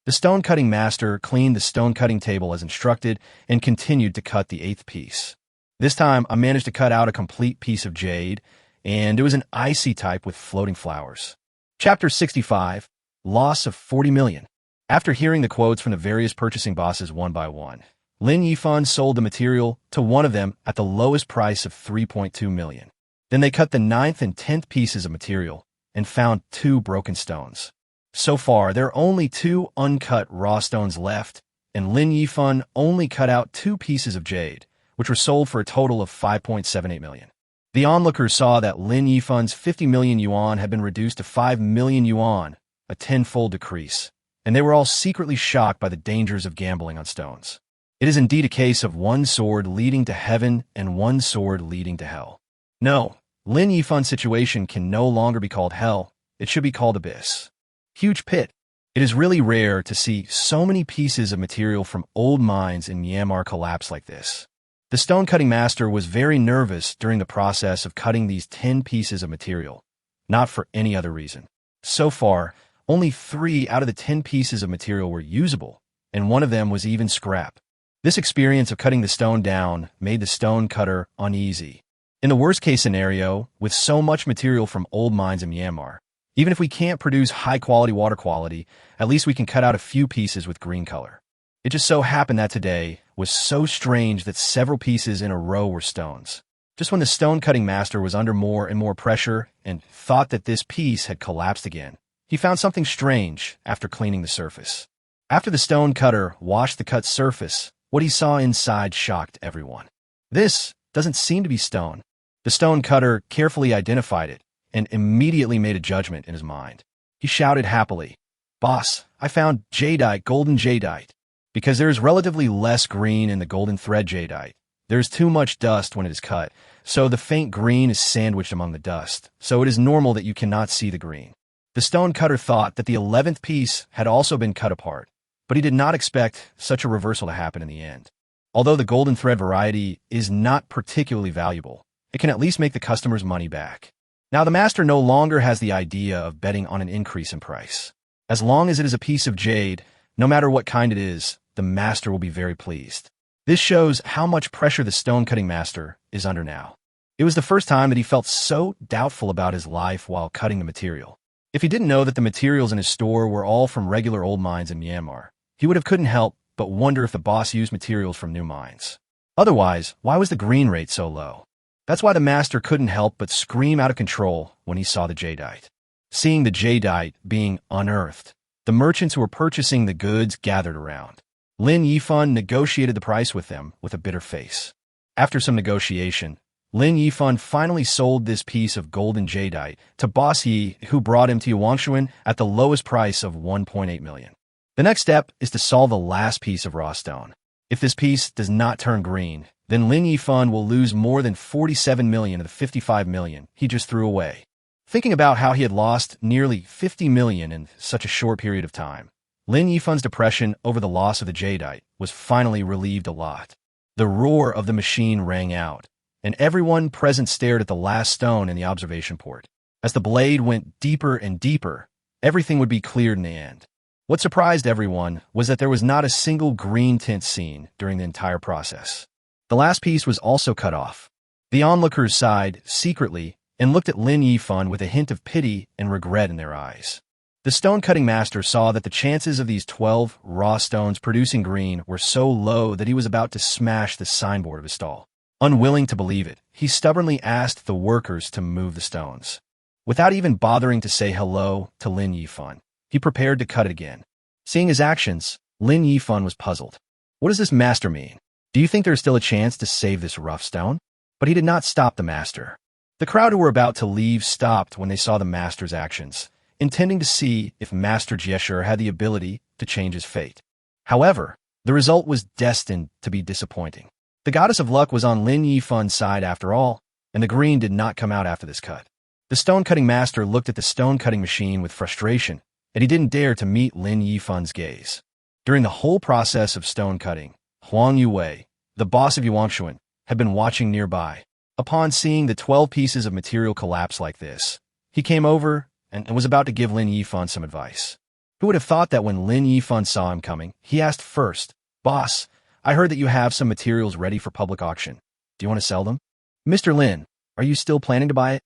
The stone-cutting master cleaned the stone-cutting table as instructed and continued to cut the 8th piece. This time, I managed to cut out a complete piece of jade, and it was an icy type with floating flowers. Chapter 65, Loss of 40 million. After hearing the quotes from the various purchasing bosses one by one, Lin Yifan sold the material to one of them at the lowest price of 3.2 million. Then they cut the 9th and 10th pieces of material and found 2 broken stones. So far, there are only 2 uncut raw stones left, and Lin Yifan only cut out 2 pieces of jade, which were sold for a total of 5.78 million. The onlookers saw that Lin Yifan's 50 million yuan had been reduced to 5 million yuan, a 10-fold decrease, and they were all secretly shocked by the dangers of gambling on stones. It is indeed a case of one sword leading to heaven and one sword leading to hell. No, Lin Yifan's situation can no longer be called hell, it should be called abyss. Huge pit. It is really rare to see so many pieces of material from old mines in Myanmar collapse like this. The stone-cutting master was very nervous during the process of cutting these 10 pieces of material, not for any other reason. So far, only 3 out of the 10 pieces of material were usable, and one of them was even scrap. This experience of cutting the stone down made the stone cutter uneasy. In the worst-case scenario, with so much material from old mines in Myanmar, even if we can't produce high-quality water quality, at least we can cut out a few pieces with green color. It just so happened that today was so strange that several pieces in a row were stones. Just when the stone-cutting master was under more and more pressure and thought that this piece had collapsed again, he found something strange after cleaning the surface. After the stone cutter washed the cut surface, what he saw inside shocked everyone. This doesn't seem to be stone. The stone cutter carefully identified it and immediately made a judgment in his mind. He shouted happily, "Boss, I found jadeite, golden jadeite. Because there is relatively less green in the golden thread jadeite, there is too much dust when it is cut, so the faint green is sandwiched among the dust, so it is normal that you cannot see the green." The stone cutter thought that the 11th piece had also been cut apart, but he did not expect such a reversal to happen in the end. Although the golden thread variety is not particularly valuable, it can at least make the customer's money back. Now the master no longer has the idea of betting on an increase in price. As long as it is a piece of jade, no matter what kind it is, the master will be very pleased. This shows how much pressure the stone-cutting master is under now. It was the first time that he felt so doubtful about his life while cutting the material. If he didn't know that the materials in his store were all from regular old mines in Myanmar, he couldn't help but wonder if the boss used materials from new mines. Otherwise, why was the green rate so low? That's why the master couldn't help but scream out of control when he saw the jadeite. Seeing the jadeite being unearthed, the merchants who were purchasing the goods gathered around. Lin Yifan negotiated the price with them with a bitter face. After some negotiation, Lin Yifan finally sold this piece of golden jadeite to Boss Yi, who brought him to Yuanshuan at the lowest price of 1.8 million. The next step is to solve the last piece of raw stone. If this piece does not turn green, then Lin Yifan will lose more than 47 million of the 55 million he just threw away. Thinking about how he had lost nearly 50 million in such a short period of time, Lin Yifan's depression over the loss of the jadeite was finally relieved a lot. The roar of the machine rang out, and everyone present stared at the last stone in the observation port. As the blade went deeper and deeper, everything would be cleared in the end. What surprised everyone was that there was not a single green tint seen during the entire process. The last piece was also cut off. The onlookers sighed secretly and looked at Lin Yifan with a hint of pity and regret in their eyes. The stone-cutting master saw that the chances of these 12 raw stones producing green were so low that he was about to smash the signboard of his stall. Unwilling to believe it, he stubbornly asked the workers to move the stones. Without even bothering to say hello to Lin Yifan, he prepared to cut it again. Seeing his actions, Lin Yifan was puzzled. What does this master mean? Do you think there's still a chance to save this rough stone? But he did not stop the master. The crowd who were about to leave stopped when they saw the master's actions, intending to see if Master Jiesher had the ability to change his fate. However, the result was destined to be disappointing. The goddess of luck was on Lin Yifan's side after all, and the green did not come out after this cut. The stone-cutting master looked at the stone-cutting machine with frustration, and he didn't dare to meet Lin Yifan's gaze. During the whole process of stone-cutting, Huang Yue, the boss of Yuanshuan, had been watching nearby. Upon seeing the 12 pieces of material collapse like this, he came over and was about to give Lin Yifan some advice. Who would have thought that when Lin Yifan saw him coming, he asked first, "Boss, I heard that you have some materials ready for public auction. Do you want to sell them?" "Mr. Lin, are you still planning to buy it?"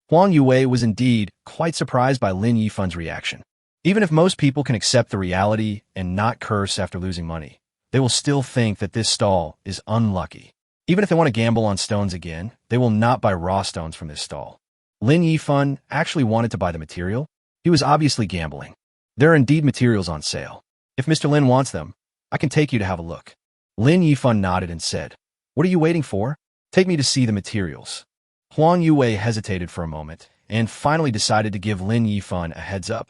Huang Yue was indeed quite surprised by Lin Yifan's reaction. Even if most people can accept the reality and not curse after losing money, they will still think that this stall is unlucky. Even if they want to gamble on stones again, they will not buy raw stones from this stall. Lin Yifan actually wanted to buy the material. He was obviously gambling. There are indeed materials on sale. If Mr. Lin wants them, I can take you to have a look. Lin Yifan nodded and said, "What are you waiting for? Take me to see the materials." Huang Yue hesitated for a moment and finally decided to give Lin Yifan a heads up.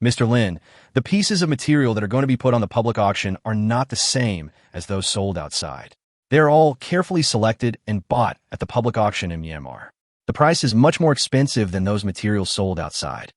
"Mr. Lin, the pieces of material that are going to be put on the public auction are not the same as those sold outside. They are all carefully selected and bought at the public auction in Myanmar. The price is much more expensive than those materials sold outside.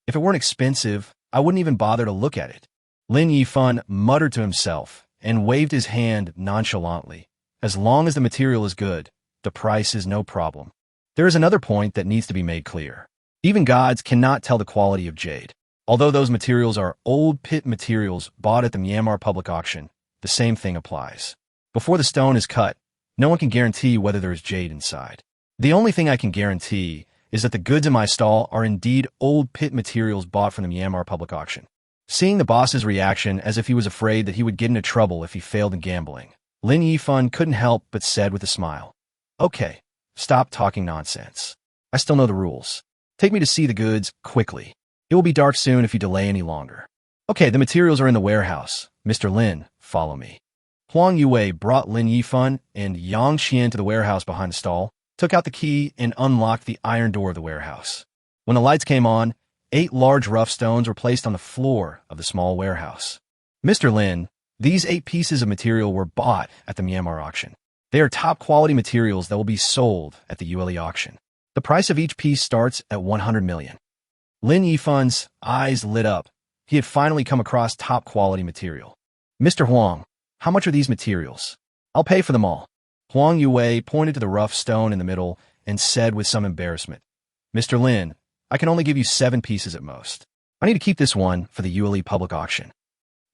If it weren't expensive, I wouldn't even bother to look at it." Lin Yifan muttered to himself and waved his hand nonchalantly. As long as the material is good, the price is no problem. There is another point that needs to be made clear. Even gods cannot tell the quality of jade. Although those materials are old pit materials bought at the Myanmar public auction, the same thing applies. Before the stone is cut, no one can guarantee whether there is jade inside. The only thing I can guarantee is that the goods in my stall are indeed old pit materials bought from the Myanmar public auction. Seeing the boss's reaction as if he was afraid that he would get into trouble if he failed in gambling, Lin Yifan couldn't help but said with a smile, "Okay, stop talking nonsense. I still know the rules. Take me to see the goods quickly. It will be dark soon if you delay any longer." "Okay, the materials are in the warehouse. Mr. Lin, follow me." Huang Yue brought Lin Yifan and Yang Xian to the warehouse behind the stall, took out the key, and unlocked the iron door of the warehouse. When the lights came on, 8 large rough stones were placed on the floor of the small warehouse. "Mr. Lin, these 8 pieces of material were bought at the Myanmar auction. They are top-quality materials that will be sold at the ULE auction. The price of each piece starts at 100 million. Lin Yifan's eyes lit up. He had finally come across top-quality material. "Mr. Huang, how much are these materials?" "I'll pay for them all." Huang Yue pointed to the rough stone in the middle and said with some embarrassment, "Mr. Lin, I can only give you 7 pieces at most. I need to keep this one for the ULE public auction."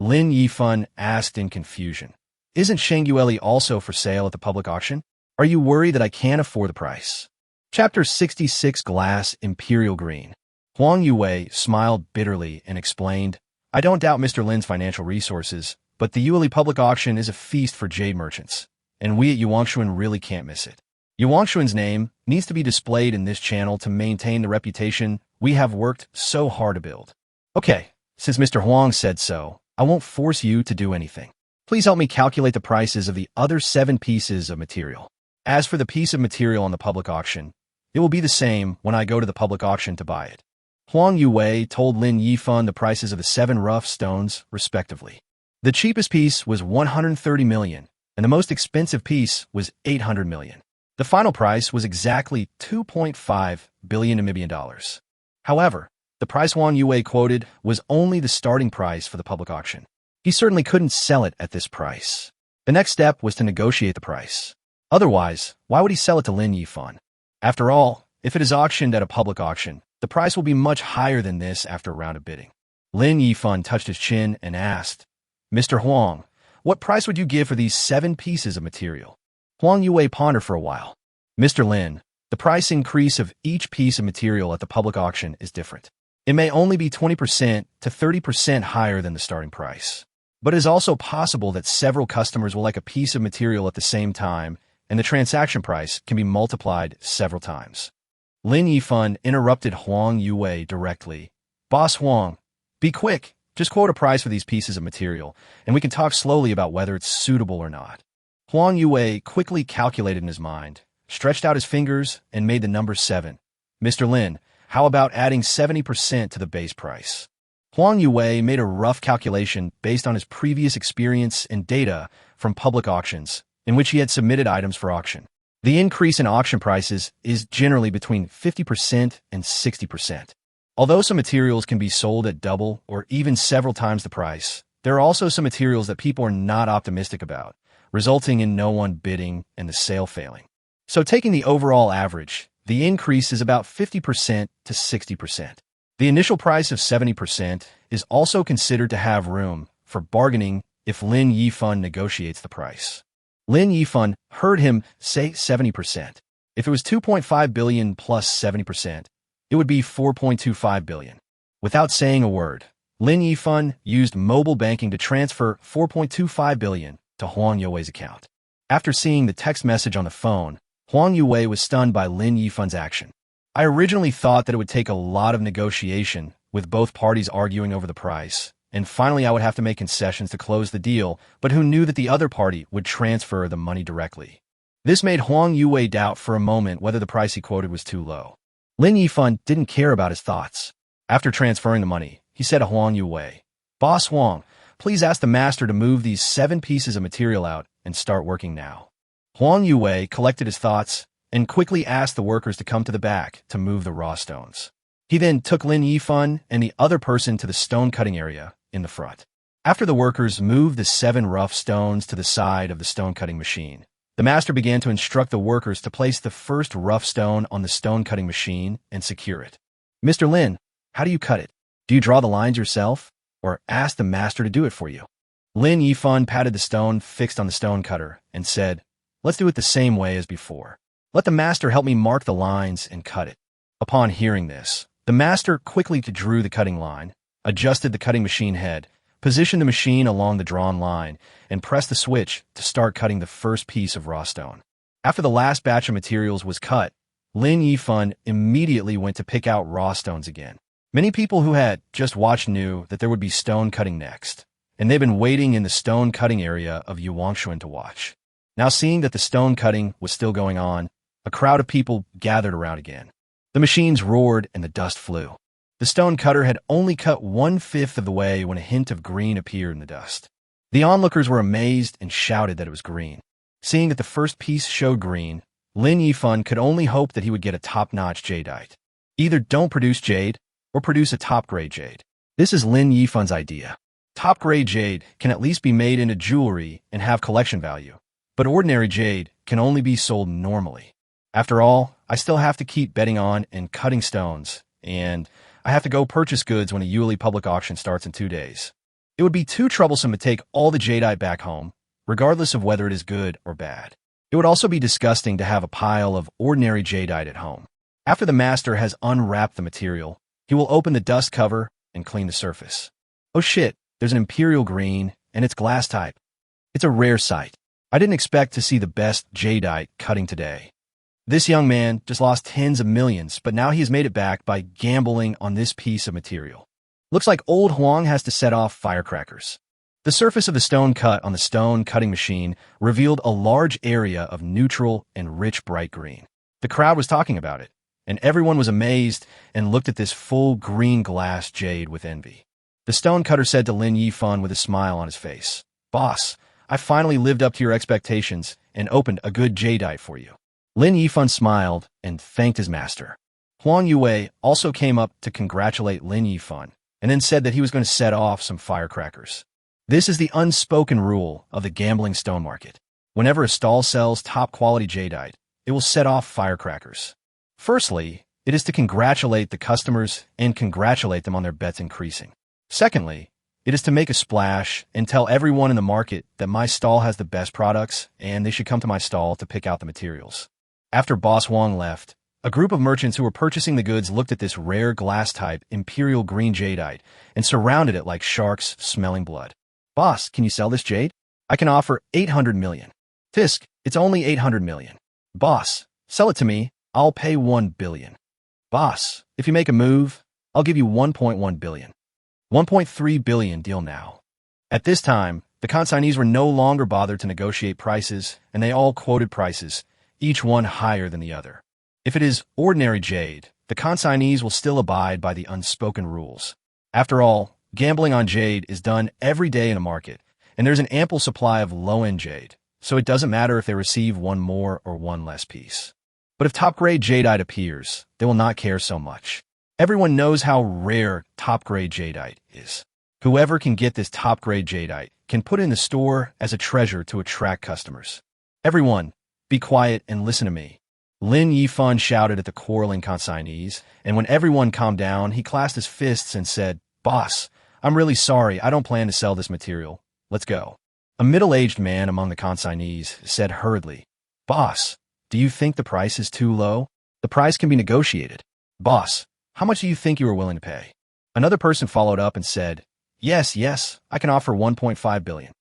Lin Yifan asked in confusion, "Isn't Sheng Yueli also for sale at the public auction? Are you worried that I can't afford the price?" Chapter 66 Glass Imperial Green. Huang Yue smiled bitterly and explained, "I don't doubt Mr. Lin's financial resources, but the ULE public auction is a feast for jade merchants, and we at Yuanshuan really can't miss it. Yuanshuan's name needs to be displayed in this channel to maintain the reputation we have worked so hard to build. Okay, since Mr. Huang said so, I won't force you to do anything. Please help me calculate the prices of the other 7 pieces of material. As for the piece of material on the public auction, it will be the same when I go to the public auction to buy it." Huang Yue told Lin Yifan the prices of the 7 rough stones, respectively. The cheapest piece was 130 million, and the most expensive piece was 800 million. The final price was exactly 2.5 billion Namibian dollars. However, the price Huang Yue quoted was only the starting price for the public auction. He certainly couldn't sell it at this price. The next step was to negotiate the price. Otherwise, why would he sell it to Lin Yifan? After all, if it is auctioned at a public auction, the price will be much higher than this after a round of bidding. Lin Yifan touched his chin and asked, "Mr. Huang, what price would you give for these 7 pieces of material?" Huang Yue pondered for a while. "Mr. Lin, the price increase of each piece of material at the public auction is different. It may only be 20% to 30% higher than the starting price. But it is also possible that several customers will like a piece of material at the same time, and the transaction price can be multiplied several times. Lin Yifan interrupted Huang Yue directly. Boss Huang, be quick. Just quote a price for these pieces of material, and we can talk slowly about whether it's suitable or not. Huang Yue quickly calculated in his mind, stretched out his fingers, and made the number 7. Mr. Lin, how about adding 70% to the base price? Huang Yue made a rough calculation based on his previous experience and data from public auctions, in which he had submitted items for auction. The increase in auction prices is generally between 50% and 60%. Although some materials can be sold at double or even several times the price, there are also some materials that people are not optimistic about, resulting in no one bidding and the sale failing. So taking the overall average, the increase is about 50% to 60%. The initial price of 70% is also considered to have room for bargaining if Lin Yifan negotiates the price. Lin Yifan heard him say 70%. If it was 2.5 billion plus 70%, it would be 4.25 billion. Without saying a word, Lin Yifan used mobile banking to transfer 4.25 billion to Huang Yue's account. After seeing the text message on the phone, Huang Yue was stunned by Lin Yifan's action. I originally thought that it would take a lot of negotiation, with both parties arguing over the price, and finally I would have to make concessions to close the deal, but who knew that the other party would transfer the money directly? This made Huang Yue doubt for a moment whether the price he quoted was too low. Lin Yifan didn't care about his thoughts. After transferring the money, he said to Huang Yue, Boss Huang, please ask the master to move these 7 pieces of material out and start working now. Huang Yue collected his thoughts and quickly asked the workers to come to the back to move the raw stones. He then took Lin Yifan and the other person to the stone cutting area in the front. After the workers moved the 7 rough stones to the side of the stone cutting machine, the master began to instruct the workers to place the first rough stone on the stone cutting machine and secure it. Mr. Lin, how do you cut it? Do you draw the lines yourself, or ask the master to do it for you? Lin Yifan patted the stone fixed on the stone cutter and said, Let's do it the same way as before. Let the master help me mark the lines and cut it. Upon hearing this, the master quickly drew the cutting line, adjusted the cutting machine head, positioned the machine along the drawn line, and pressed the switch to start cutting the first piece of raw stone. After the last batch of materials was cut, Lin Yifan immediately went to pick out raw stones again. Many people who had just watched knew that there would be stone cutting next, and they've been waiting in the stone cutting area of Yuan to watch. Now seeing that the stone cutting was still going on, a crowd of people gathered around again. The machines roared and the dust flew. The stone cutter had only cut 1/5 of the way when a hint of green appeared in the dust. The onlookers were amazed and shouted that it was green. Seeing that the first piece showed green, Lin Yifan could only hope that he would get a top-notch jadeite. Either don't produce jade, or produce a top-grade jade. This is Lin Yifan's idea. Top-grade jade can at least be made into jewelry and have collection value, but ordinary jade can only be sold normally. After all, I still have to keep betting on and cutting stones, and I have to go purchase goods when a Yuyu public auction starts in 2 days. It would be too troublesome to take all the jadeite back home, regardless of whether it is good or bad. It would also be disgusting to have a pile of ordinary jadeite at home. After the master has unwrapped the material, he will open the dust cover and clean the surface. Oh shit, there's an imperial green, and it's glass type. It's a rare sight. I didn't expect to see the best jadeite cutting today. This young man just lost tens of millions, but now he has made it back by gambling on this piece of material. Looks like old Huang has to set off firecrackers. The surface of the stone cut on the stone cutting machine revealed a large area of neutral and rich bright green. The crowd was talking about it, and everyone was amazed and looked at this full green glass jade with envy. The stone cutter said to Lin Yifan with a smile on his face, Boss, I finally lived up to your expectations and opened a good jadeite for you. Lin Yifan smiled and thanked his master. Huang Yue also came up to congratulate Lin Yifan and then said that he was going to set off some firecrackers. This is the unspoken rule of the gambling stone market. Whenever a stall sells top-quality jadeite, it will set off firecrackers. Firstly, it is to congratulate the customers and congratulate them on their bets increasing. Secondly, it is to make a splash and tell everyone in the market that my stall has the best products and they should come to my stall to pick out the materials. After Boss Huang left, a group of merchants who were purchasing the goods looked at this rare glass-type imperial green jadeite and surrounded it like sharks smelling blood. Boss, can you sell this jade? I can offer 800 million. Tisk, it's only 800 million. Boss, sell it to me. I'll pay 1 billion. Boss, if you make a move, I'll give you 1.1 billion. 1.3 billion deal now. At this time, the consignees were no longer bothered to negotiate prices, and they all quoted prices, each one higher than the other. If it is ordinary jade, the consignees will still abide by the unspoken rules. After all, gambling on jade is done every day in a market, and there's an ample supply of low-end jade, so it doesn't matter if they receive one more or one less piece. But if top-grade jadeite appears, they will not care so much. Everyone knows how rare top-grade jadeite is. Whoever can get this top-grade jadeite can put it in the store as a treasure to attract customers. Everyone, be quiet and listen to me. Lin Yifan shouted at the quarreling consignees, and when everyone calmed down, he clasped his fists and said, "Boss, I'm really sorry, I don't plan to sell this material. Let's go." A middle-aged man among the consignees said hurriedly, "Boss, do you think the price is too low? The price can be negotiated." "Boss, how much do you think you are willing to pay?" Another person followed up and said, Yes, I can offer 1.5 billion.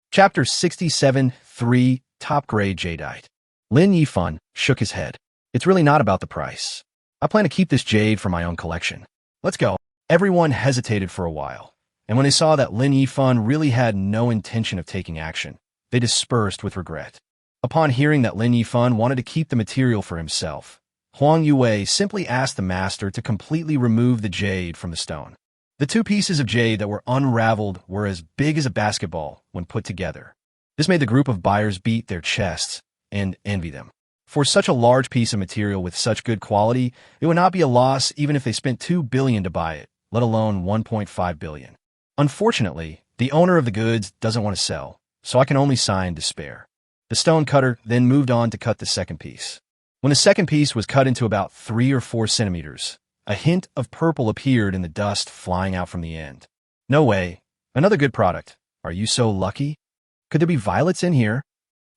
Chapter 67, 3, Top-Grade Jadeite. Lin Yifan shook his head. "It's really not about the price. I plan to keep this jade for my own collection. Let's go." Everyone hesitated for a while, and when they saw that Lin Yifan really had no intention of taking action, they dispersed with regret. Upon hearing that Lin Yifan wanted to keep the material for himself, Huang Yue simply asked the master to completely remove the jade from the stone. The two pieces of jade that were unraveled were as big as a basketball when put together. This made the group of buyers beat their chests and envy them. For such a large piece of material with such good quality, it would not be a loss even if they spent 2 billion to buy it, let alone 1.5 billion. Unfortunately, the owner of the goods doesn't want to sell, so I can only sign despair. The stone cutter then moved on to cut the second piece. When the second piece was cut into about 3 or 4 centimeters, a hint of purple appeared in the dust flying out from the end. "No way. Another good product. Are you so lucky? Could there be violets in here?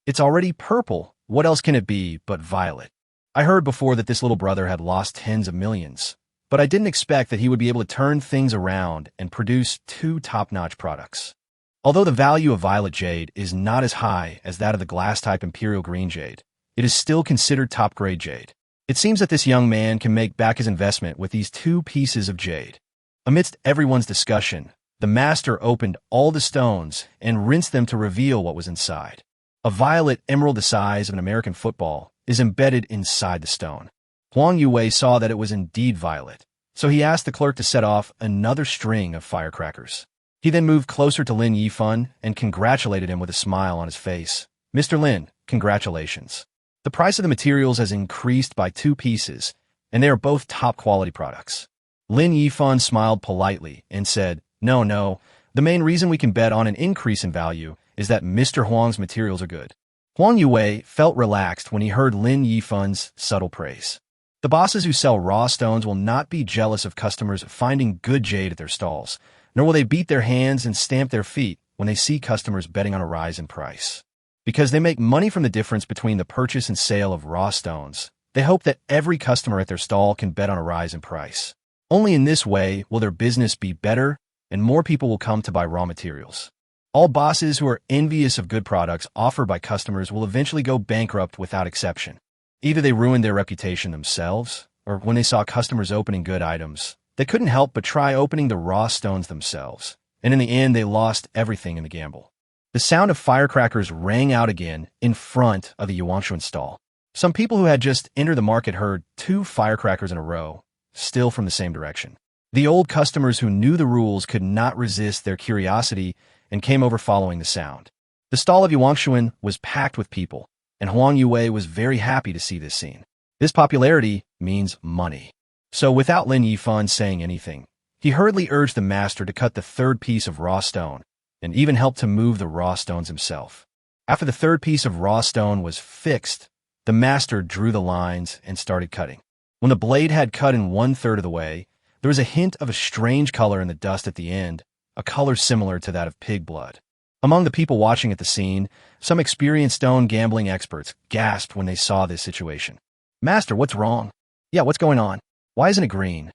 It's already purple. What else can it be but violet?" I heard before that this little brother had lost tens of millions, but I didn't expect that he would be able to turn things around and produce 2 top-notch products. Although the value of violet jade is not as high as that of the glass-type imperial green jade, it is still considered top-grade jade. It seems that this young man can make back his investment with these 2 pieces of jade. Amidst everyone's discussion, the master opened all the stones and rinsed them to reveal what was inside. A violet emerald the size of an American football is embedded inside the stone. Huang Yue saw that it was indeed violet, so he asked the clerk to set off another string of firecrackers. He then moved closer to Lin Yifan and congratulated him with a smile on his face. "Mr. Lin, congratulations. The price of the materials has increased by 2 pieces, and they are both top-quality products." Lin Yifan smiled politely and said, No, the main reason we can bet on an increase in value is that Mr. Huang's materials are good." Huang Yue felt relaxed when he heard Lin Yifan's subtle praise. The bosses who sell raw stones will not be jealous of customers finding good jade at their stalls, nor will they beat their hands and stamp their feet when they see customers betting on a rise in price. Because they make money from the difference between the purchase and sale of raw stones, they hope that every customer at their stall can bet on a rise in price. Only in this way will their business be better and more people will come to buy raw materials. All bosses who are envious of good products offered by customers will eventually go bankrupt without exception. Either they ruined their reputation themselves, or when they saw customers opening good items, they couldn't help but try opening the raw stones themselves, and in the end they lost everything in the gamble. The sound of firecrackers rang out again in front of the yuan stall. Some people who had just entered the market heard 2 firecrackers in a row, still from the same direction. The old customers who knew the rules could not resist their curiosity and came over following the sound. The stall of yuan was packed with people, and Huang Yue was very happy to see this scene. This popularity means money. So without Lin Yifan saying anything, he hurriedly urged the master to cut the 3rd piece of raw stone, and even helped to move the raw stones himself. After the 3rd piece of raw stone was fixed, the master drew the lines and started cutting. When the blade had cut in 1/3 of the way, there was a hint of a strange color in the dust at the end, a color similar to that of pig blood. Among the people watching at the scene, some experienced stone gambling experts gasped when they saw this situation. "Master, what's wrong? Yeah, what's going on? Why isn't it green?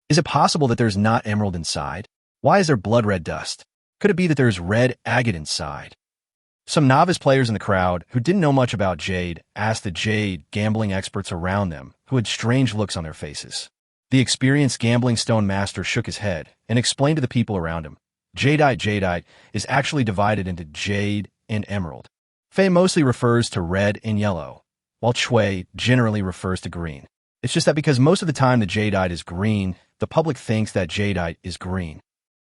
Is it possible that there's not emerald inside? Why is there blood red dust? Could it be that there's red agate inside?" Some novice players in the crowd who didn't know much about jade asked the jade gambling experts around them who had strange looks on their faces. The experienced gambling stone master shook his head and explained to the people around him, jadeite is actually divided into jade and emerald. Fei mostly refers to red and yellow, while chui generally refers to green. It's just that because most of the time the jadeite is green, the public thinks that jadeite is green.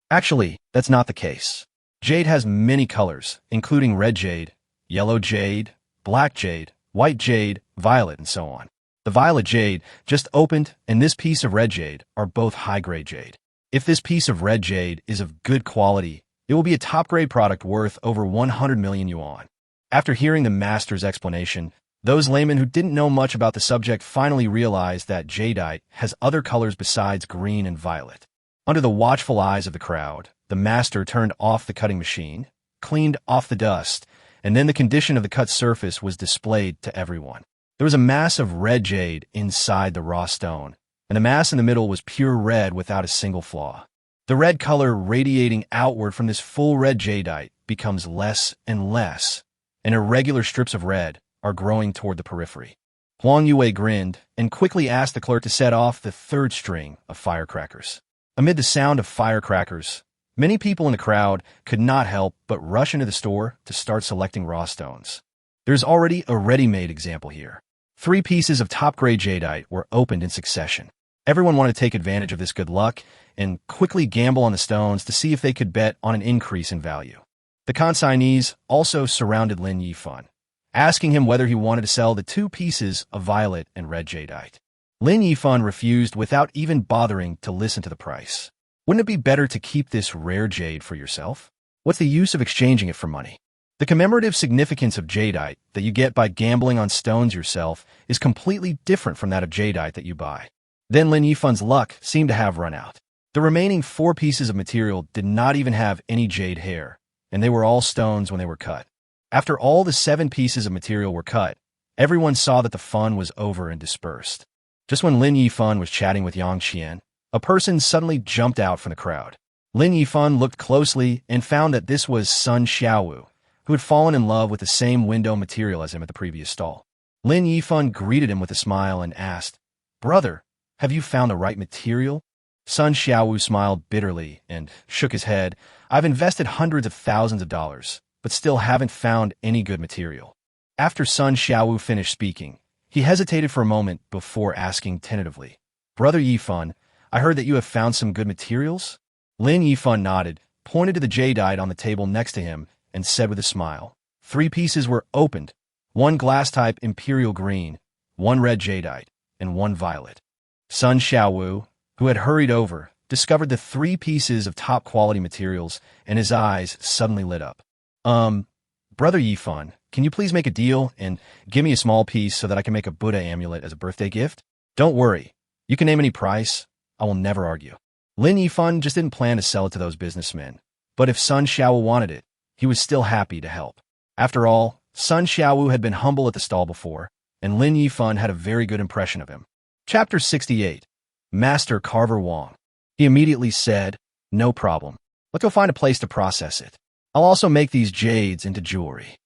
Actually, that's not the case. Jade has many colors, including red jade, yellow jade, black jade, white jade, violet, and so on. The violet jade just opened and this piece of red jade are both high-grade jade. If this piece of red jade is of good quality, it will be a top-grade product worth over 100 million yuan. After hearing the master's explanation, those laymen who didn't know much about the subject finally realized that jadeite has other colors besides green and violet. Under the watchful eyes of the crowd, the master turned off the cutting machine, cleaned off the dust, and then the condition of the cut surface was displayed to everyone. There was a mass of red jade inside the raw stone, and the mass in the middle was pure red without a single flaw. The red color radiating outward from this full red jadeite becomes less and less, and irregular strips of red are growing toward the periphery. Huang Yue grinned and quickly asked the clerk to set off the third string of firecrackers. Amid the sound of firecrackers, many people in the crowd could not help but rush into the store to start selecting raw stones. There's already a ready-made example here. 3 pieces of top-grade jadeite were opened in succession. Everyone wanted to take advantage of this good luck and quickly gamble on the stones to see if they could bet on an increase in value. The consignees also surrounded Lin Yifan, asking him whether he wanted to sell the 2 pieces of violet and red jadeite. Lin Yifan refused without even bothering to listen to the price. Wouldn't it be better to keep this rare jade for yourself? What's the use of exchanging it for money? The commemorative significance of jadeite that you get by gambling on stones yourself is completely different from that of jadeite that you buy. Then Lin Yifan's luck seemed to have run out. The remaining 4 pieces of material did not even have any jade hair, and they were all stones when they were cut. After all the 7 pieces of material were cut, everyone saw that the fun was over and dispersed. Just when Lin Yifan was chatting with Yang Qian, a person suddenly jumped out from the crowd. Lin Yifan looked closely and found that this was Sun Xiaowu, who had fallen in love with the same window material as him at the previous stall. Lin Yifan greeted him with a smile and asked, "Brother, have you found the right material?" Sun Xiaowu smiled bitterly and shook his head. "I've invested hundreds of thousands of dollars, but still haven't found any good material." After Sun Xiaowu finished speaking, he hesitated for a moment before asking tentatively, "Brother Yifan, I heard that you have found some good materials?" Lin Yifan nodded, pointed to the jadeite on the table next to him, and said with a smile, 3 pieces were opened, 1 glass-type imperial green, 1 red jadeite, and 1 violet. Sun Xiaowu, who had hurried over, discovered the 3 pieces of top-quality materials, and his eyes suddenly lit up. Brother Yifan, can you please make a deal and give me a small piece so that I can make a Buddha amulet as a birthday gift? Don't worry. You can name any price. I will never argue." Lin Yifan just didn't plan to sell it to those businessmen, but if Sun Xiaowu wanted it, he was still happy to help. After all, Sun Xiaowu had been humble at the stall before, and Lin Yifan had a very good impression of him. Chapter 68. Master Carver Wang. He immediately said, "No problem. Let's go find a place to process it. I'll also make these jades into jewelry."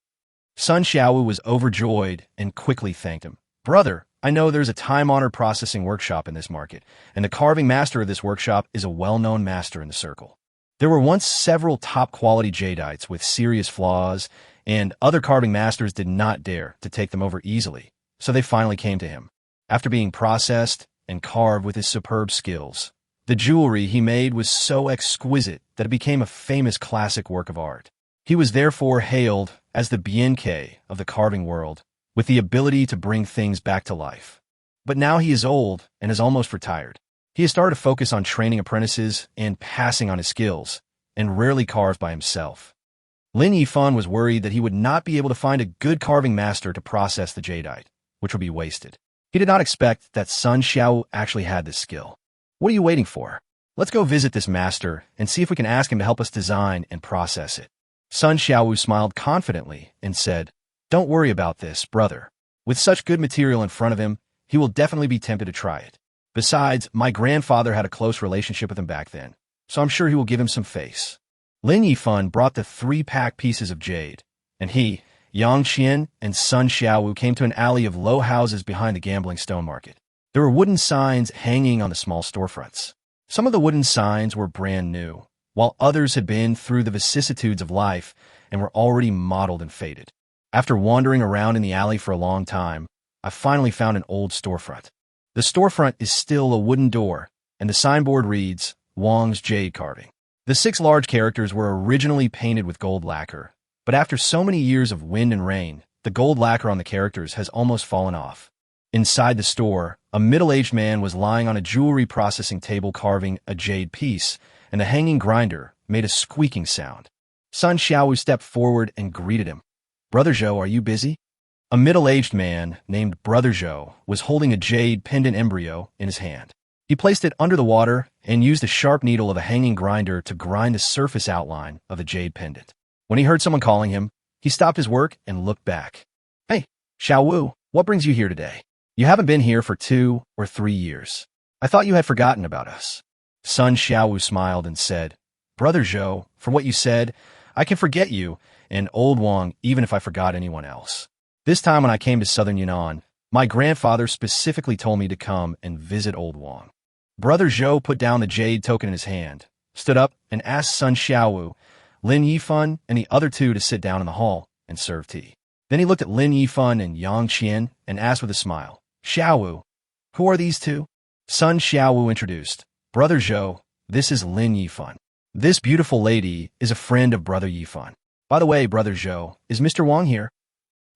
Sun Xiaowu was overjoyed and quickly thanked him. "Brother, I know there's a time-honored processing workshop in this market, and the carving master of this workshop is a well-known master in the circle. There were once several top-quality jadeites with serious flaws, and other carving masters did not dare to take them over easily, so they finally came to him. After being processed and carved with his superb skills, the jewelry he made was so exquisite that it became a famous classic work of art. He was therefore hailed as the Bienke of the carving world, with the ability to bring things back to life. But now he is old and is almost retired. He has started to focus on training apprentices and passing on his skills, and rarely carves by himself. Lin Yifan was worried that he would not be able to find a good carving master to process the jadeite, which would be wasted. He did not expect that Sun Xiao actually had this skill. "What are you waiting for? Let's go visit this master and see if we can ask him to help us design and process it." Sun Xiaowu smiled confidently and said, "Don't worry about this, brother. With such good material in front of him, he will definitely be tempted to try it. Besides, my grandfather had a close relationship with him back then, so I'm sure he will give him some face." Lin Yifan brought the 3 packed pieces of jade, and he, Yang Qian, and Sun Xiaowu came to an alley of low houses behind the gambling stone market. There were wooden signs hanging on the small storefronts. Some of the wooden signs were brand new, while others had been through the vicissitudes of life and were already mottled and faded. After wandering around in the alley for a long time, I finally found an old storefront. The storefront is still a wooden door, and the signboard reads, Wang's Jade Carving. The 6 large characters were originally painted with gold lacquer, but after so many years of wind and rain, the gold lacquer on the characters has almost fallen off. Inside the store, a middle-aged man was lying on a jewelry processing table carving a jade piece, and the hanging grinder made a squeaking sound. Sun Xiaowu stepped forward and greeted him. "Brother Zhou, are you busy?" A middle-aged man named Brother Zhou was holding a jade pendant embryo in his hand. He placed it under the water and used the sharp needle of a hanging grinder to grind the surface outline of the jade pendant. When he heard someone calling him, he stopped his work and looked back. "Hey, Xiaowu, what brings you here today? You haven't been here for 2 or 3 years. I thought you had forgotten about us." Sun Xiaowu smiled and said, "Brother Zhou, for what you said, I can forget you and old Wang even if I forgot anyone else. This time when I came to southern Yunnan, my grandfather specifically told me to come and visit old Wang." Brother Zhou put down the jade token in his hand, stood up, and asked Sun Xiaowu, Lin Yifan, and the other 2 to sit down in the hall and serve tea. Then he looked at Lin Yifan and Yang Qian and asked with a smile, "Xiaowu, who are these 2? Sun Xiaowu introduced, "Brother Zhou, this is Lin Yifan. This beautiful lady is a friend of Brother Yifan. By the way, Brother Zhou, is Mr. Wang here?"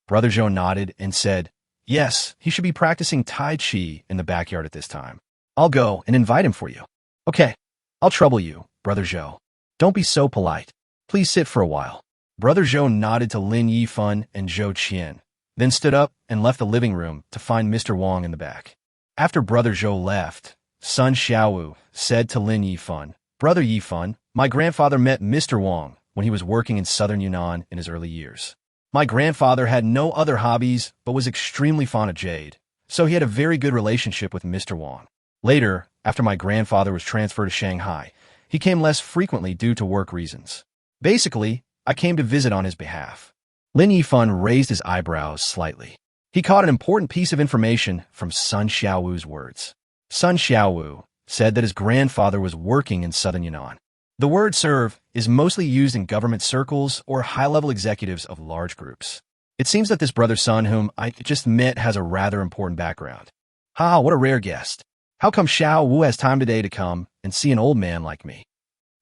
Brother Zhou nodded and said, "Yes, he should be practicing Tai Chi in the backyard at this time. I'll go and invite him for you." "Okay, I'll trouble you, Brother Zhou. Don't be so polite. Please sit for a while." Brother Zhou nodded to Lin Yifan and Zhou Qian, then stood up and left the living room to find Mr. Wang in the back. After Brother Zhou left, Sun Xiaowu said to Lin Yifan, "Brother Yifan, my grandfather met Mr. Wang when he was working in southern Yunnan in his early years. My grandfather had no other hobbies but was extremely fond of jade, so he had a very good relationship with Mr. Wang. Later, after my grandfather was transferred to Shanghai, he came less frequently due to work reasons. Basically, I came to visit on his behalf." Lin Yifan raised his eyebrows slightly. He caught an important piece of information from Sun Xiaowu's words. Sun Xiaowu said that his grandfather was working in southern Yunnan. The word serve is mostly used in government circles or high-level executives of large groups. It seems that this brother Sun whom I just met has a rather important background. "Ha, what a rare guest. How come Xiao Wu has time today to come and see an old man like me?"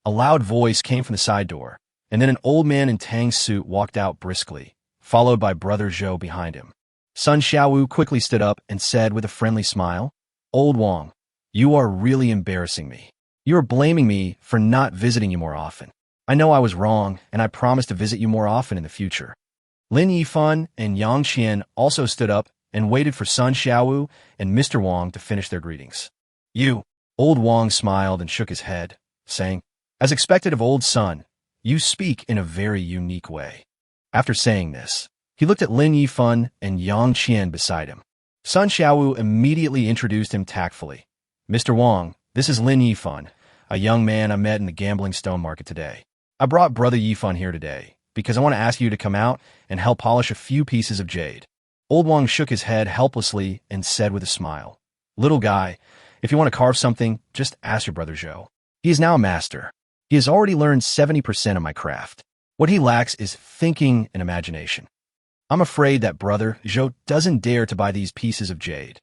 A loud voice came from the side door, and then an old man in Tang's suit walked out briskly, followed by Brother Zhou behind him. Sun Xiaowu quickly stood up and said with a friendly smile, "Old Wang, you are really embarrassing me. You are blaming me for not visiting you more often. I know I was wrong, and I promise to visit you more often in the future." Lin Yifan and Yang Qian also stood up and waited for Sun Xiaowu and Mr. Wang to finish their greetings. "You," old Wang smiled and shook his head, saying, "As expected of old Sun, you speak in a very unique way." After saying this, he looked at Lin Yifan and Yang Qian beside him. Sun Xiaowu immediately introduced him tactfully. "Mr. Wang, this is Lin Yifan, a young man I met in the gambling stone market today. I brought Brother Yifan here today because I want to ask you to come out and help polish a few pieces of jade." Old Wang shook his head helplessly and said with a smile, "Little guy, if you want to carve something, just ask your Brother Zhou. He is now a master. He has already learned 70% of my craft. What he lacks is thinking and imagination. I'm afraid that Brother Zhou doesn't dare to buy these pieces of jade."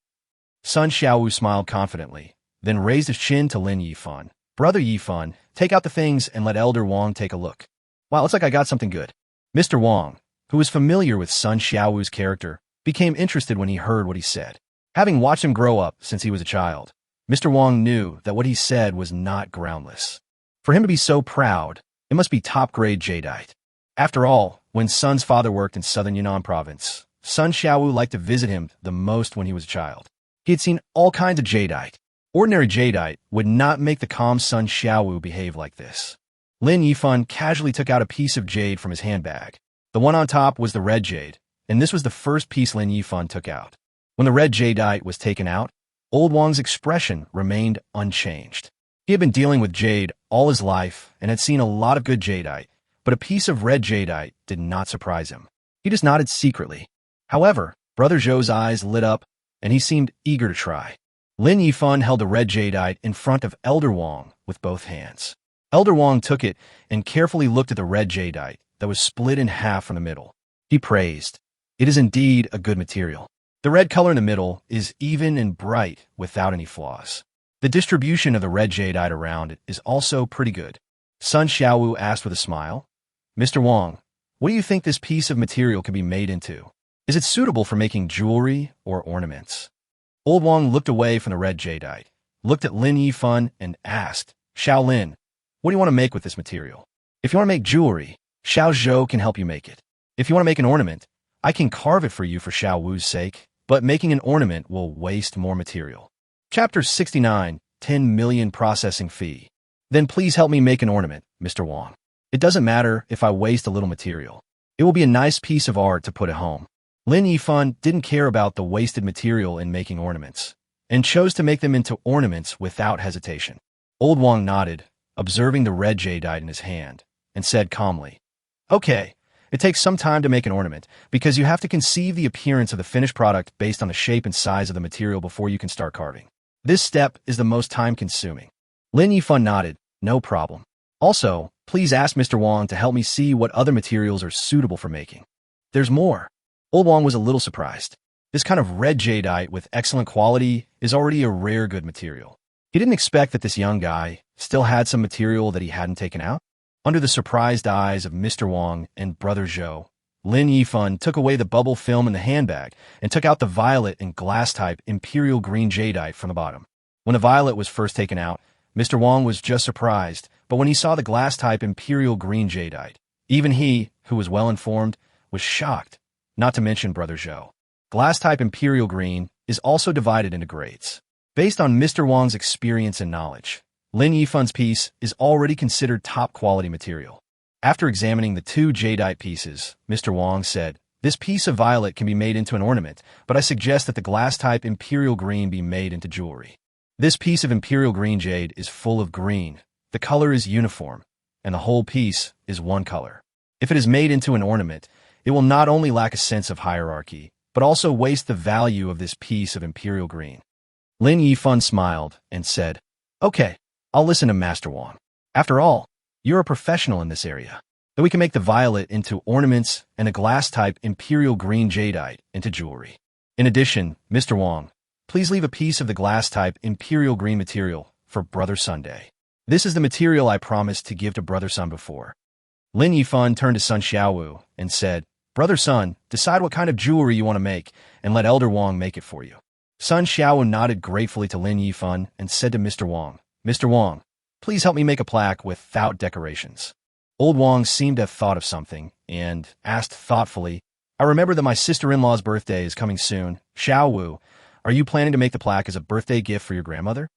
Sun Xiaowu smiled confidently, then raised his chin to Lin Yifan. "Brother Yifan, take out the things and let Elder Wang take a look. Wow, looks like I got something good." Mr. Wang, who was familiar with Sun Xiaowu's character, became interested when he heard what he said. Having watched him grow up since he was a child, Mr. Wang knew that what he said was not groundless. For him to be so proud, it must be top-grade jadeite. After all, when Sun's father worked in southern Yunnan province, Sun Xiaowu liked to visit him the most when he was a child. He had seen all kinds of jadeite. Ordinary jadeite would not make the calm Sun Xiaowu behave like this. Lin Yifan casually took out a piece of jade from his handbag. The one on top was the red jade, and this was the first piece Lin Yifan took out. When the red jadeite was taken out, old Wang's expression remained unchanged. He had been dealing with jade all his life and had seen a lot of good jadeite, but a piece of red jadeite did not surprise him. He just nodded secretly. However, Brother Zhou's eyes lit up, and he seemed eager to try. Lin Yifan held the red jadeite in front of Elder Wang with both hands. Elder Wang took it and carefully looked at the red jadeite that was split in half from the middle. He praised, "It is indeed a good material. The red color in the middle is even and bright without any flaws. The distribution of the red jadeite around it is also pretty good." Sun Xiaowu asked with a smile, "Mr. Wang, what do you think this piece of material can be made into? Is it suitable for making jewelry or ornaments?" Old Wang looked away from the red jadeite, looked at Lin Yifan, and asked, "Xiao Lin, what do you want to make with this material? If you want to make jewelry, Xiao Zhou can help you make it. If you want to make an ornament, I can carve it for you for Xiao Wu's sake, but making an ornament will waste more material." Chapter 69, 10 million processing fee. "Then please help me make an ornament, Mr. Wang. It doesn't matter if I waste a little material. It will be a nice piece of art to put at home." Lin Yifan didn't care about the wasted material in making ornaments, and chose to make them into ornaments without hesitation. Old Wang nodded, observing the red jadeite in his hand, and said calmly, "Okay, it takes some time to make an ornament, because you have to conceive the appearance of the finished product based on the shape and size of the material before you can start carving. This step is the most time-consuming." Lin Yifan nodded, "No problem. Also, please ask Mr. Wang to help me see what other materials are suitable for making. There's more." Old Wang was a little surprised. This kind of red jadeite with excellent quality is already a rare good material. He didn't expect that this young guy still had some material that he hadn't taken out. Under the surprised eyes of Mr. Wang and Brother Zhou, Lin Yifan took away the bubble film in the handbag and took out the violet and glass-type imperial green jadeite from the bottom. When the violet was first taken out, Mr. Wang was just surprised, but when he saw the glass-type imperial green jadeite, even he, who was well-informed, was shocked. Not to mention Brother Zhou. Glass-type imperial green is also divided into grades. Based on Mr. Wang's experience and knowledge, Lin Yifan's piece is already considered top-quality material. After examining the two jadeite pieces, Mr. Wang said, "This piece of violet can be made into an ornament, but I suggest that the glass-type imperial green be made into jewelry. This piece of imperial green jade is full of green, the color is uniform, and the whole piece is one color. If it is made into an ornament, it will not only lack a sense of hierarchy, but also waste the value of this piece of imperial green." Lin Yifan smiled and said, "Okay, I'll listen to Master Wang. After all, you're a professional in this area. Then we can make the violet into ornaments and a glass-type imperial green jadeite into jewelry. In addition, Mr. Wang, please leave a piece of the glass-type imperial green material for Brother Sunday. This is the material I promised to give to Brother Sun before." Lin Yifan turned to Sun Xiaowu and said, "Brother Sun, decide what kind of jewelry you want to make and let Elder Wang make it for you." Sun Xiaowu nodded gratefully to Lin Yifan and said to Mr. Wang, "Mr. Wang, please help me make a plaque without decorations." Old Wang seemed to have thought of something and asked thoughtfully, "I remember that my sister-in-law's birthday is coming soon. Xiaowu, are you planning to make the plaque as a birthday gift for your grandmother?"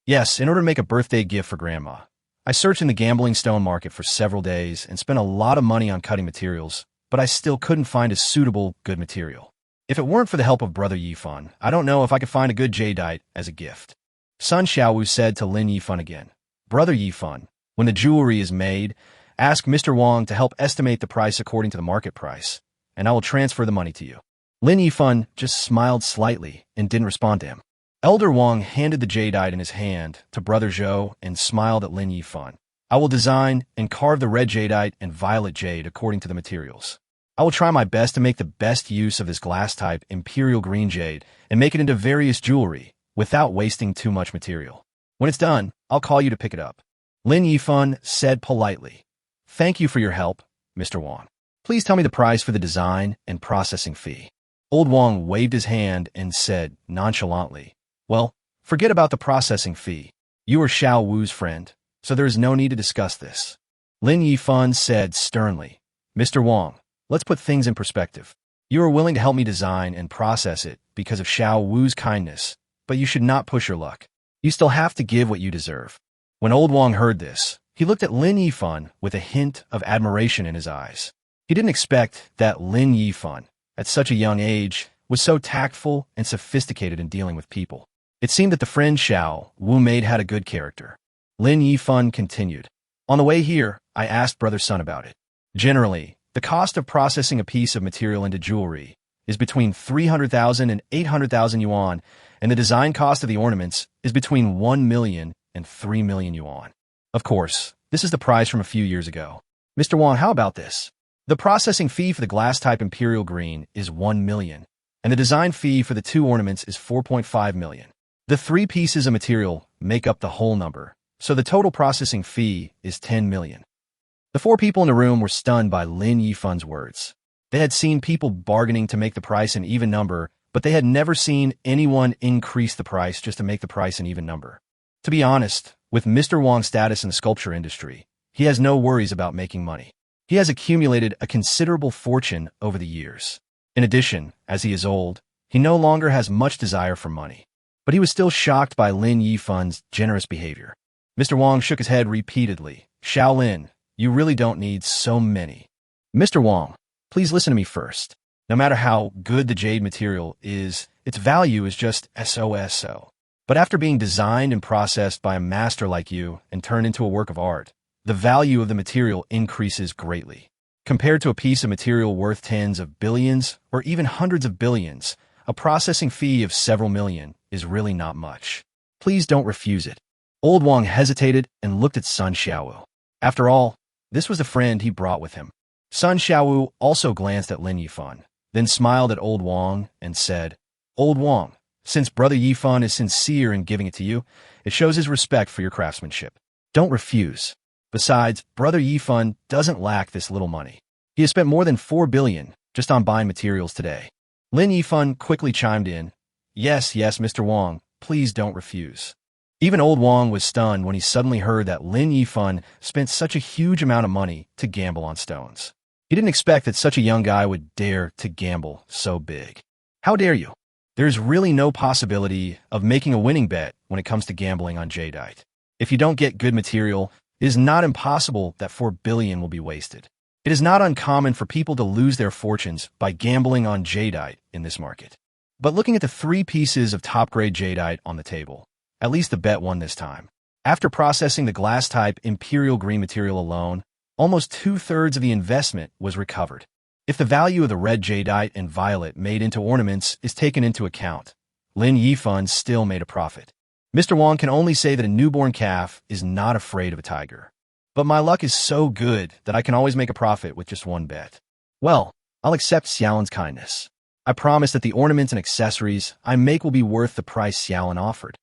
"Yes, in order to make a birthday gift for Grandma. I searched in the gambling stone market for several days and spent a lot of money on cutting materials, but I still couldn't find a suitable, good material. If it weren't for the help of Brother Yifan, I don't know if I could find a good jadeite as a gift." Sun Xiaowu said to Lin Yifan again, "Brother Yifan, when the jewelry is made, ask Mr. Wang to help estimate the price according to the market price, and I will transfer the money to you." Lin Yifan just smiled slightly and didn't respond to him. Elder Wang handed the jadeite in his hand to Brother Zhou and smiled at Lin Yifan. "I will design and carve the red jadeite and violet jade according to the materials. I will try my best to make the best use of this glass-type imperial green jade and make it into various jewelry without wasting too much material. When it's done, I'll call you to pick it up." Lin Yifan said politely, "Thank you for your help, Mr. Wang. Please tell me the price for the design and processing fee." Old Wang waved his hand and said nonchalantly, "Well, forget about the processing fee. You are Xiao Wu's friend, so there is no need to discuss this." Lin Yifan said sternly, "Mr. Wang, let's put things in perspective. You are willing to help me design and process it because of Xiao Wu's kindness, but you should not push your luck. You still have to give what you deserve." When Old Wang heard this, he looked at Lin Yifan with a hint of admiration in his eyes. He didn't expect that Lin Yifan, at such a young age, was so tactful and sophisticated in dealing with people. It seemed that the friend Xiao Wu made had a good character. Lin Yifan continued, "On the way here, I asked Brother Sun about it. Generally, the cost of processing a piece of material into jewelry is between 300,000 and 800,000 yuan, and the design cost of the ornaments is between 1 million and 3 million yuan. Of course, this is the price from a few years ago. Mr. Wang, how about this? The processing fee for the glass-type imperial green is 1 million, and the design fee for the 2 ornaments is 4.5 million. The 3 pieces of material make up the whole number, so the total processing fee is 10 million. The 4 people in the room were stunned by Lin Yifan's words. They had seen people bargaining to make the price an even number, but they had never seen anyone increase the price just to make the price an even number. To be honest, with Mr. Wang's status in the sculpture industry, he has no worries about making money. He has accumulated a considerable fortune over the years. In addition, as he is old, he no longer has much desire for money. But he was still shocked by Lin Yifan's generous behavior. Mr. Wang shook his head repeatedly. Shaolin, you really don't need so many. Mr. Wang, please listen to me first. No matter how good the jade material is, its value is just so. But after being designed and processed by a master like you and turned into a work of art, the value of the material increases greatly. Compared to a piece of material worth tens of billions or even hundreds of billions, a processing fee of several million is really not much. Please don't refuse it. Old Wang hesitated and looked at Sun Xiaowu. After all, this was the friend he brought with him. Sun Xiaowu also glanced at Lin Yifan, then smiled at Old Wang and said, Old Wang, since Brother Yifan is sincere in giving it to you, it shows his respect for your craftsmanship. Don't refuse. Besides, Brother Yifan doesn't lack this little money. He has spent more than 4 billion just on buying materials today. Lin Yifan quickly chimed in, Yes, Mr. Wang, please don't refuse. Even Old Wang was stunned when he suddenly heard that Lin Yifan spent such a huge amount of money to gamble on stones. He didn't expect that such a young guy would dare to gamble so big. How dare you? There's really no possibility of making a winning bet when it comes to gambling on jadeite. If you don't get good material, it is not impossible that 4 billion will be wasted. It is not uncommon for people to lose their fortunes by gambling on jadeite in this market. But looking at the 3 pieces of top-grade jadeite on the table, at least the bet won this time. After processing the glass-type imperial green material alone, almost 2/3 of the investment was recovered. If the value of the red jadeite and violet made into ornaments is taken into account, Lin Yifan still made a profit. Mr. Wang can only say that a newborn calf is not afraid of a tiger. But my luck is so good that I can always make a profit with just 1 bet. Well, I'll accept Xiaolin's kindness. I promise that the ornaments and accessories I make will be worth the price Xiaolin offered.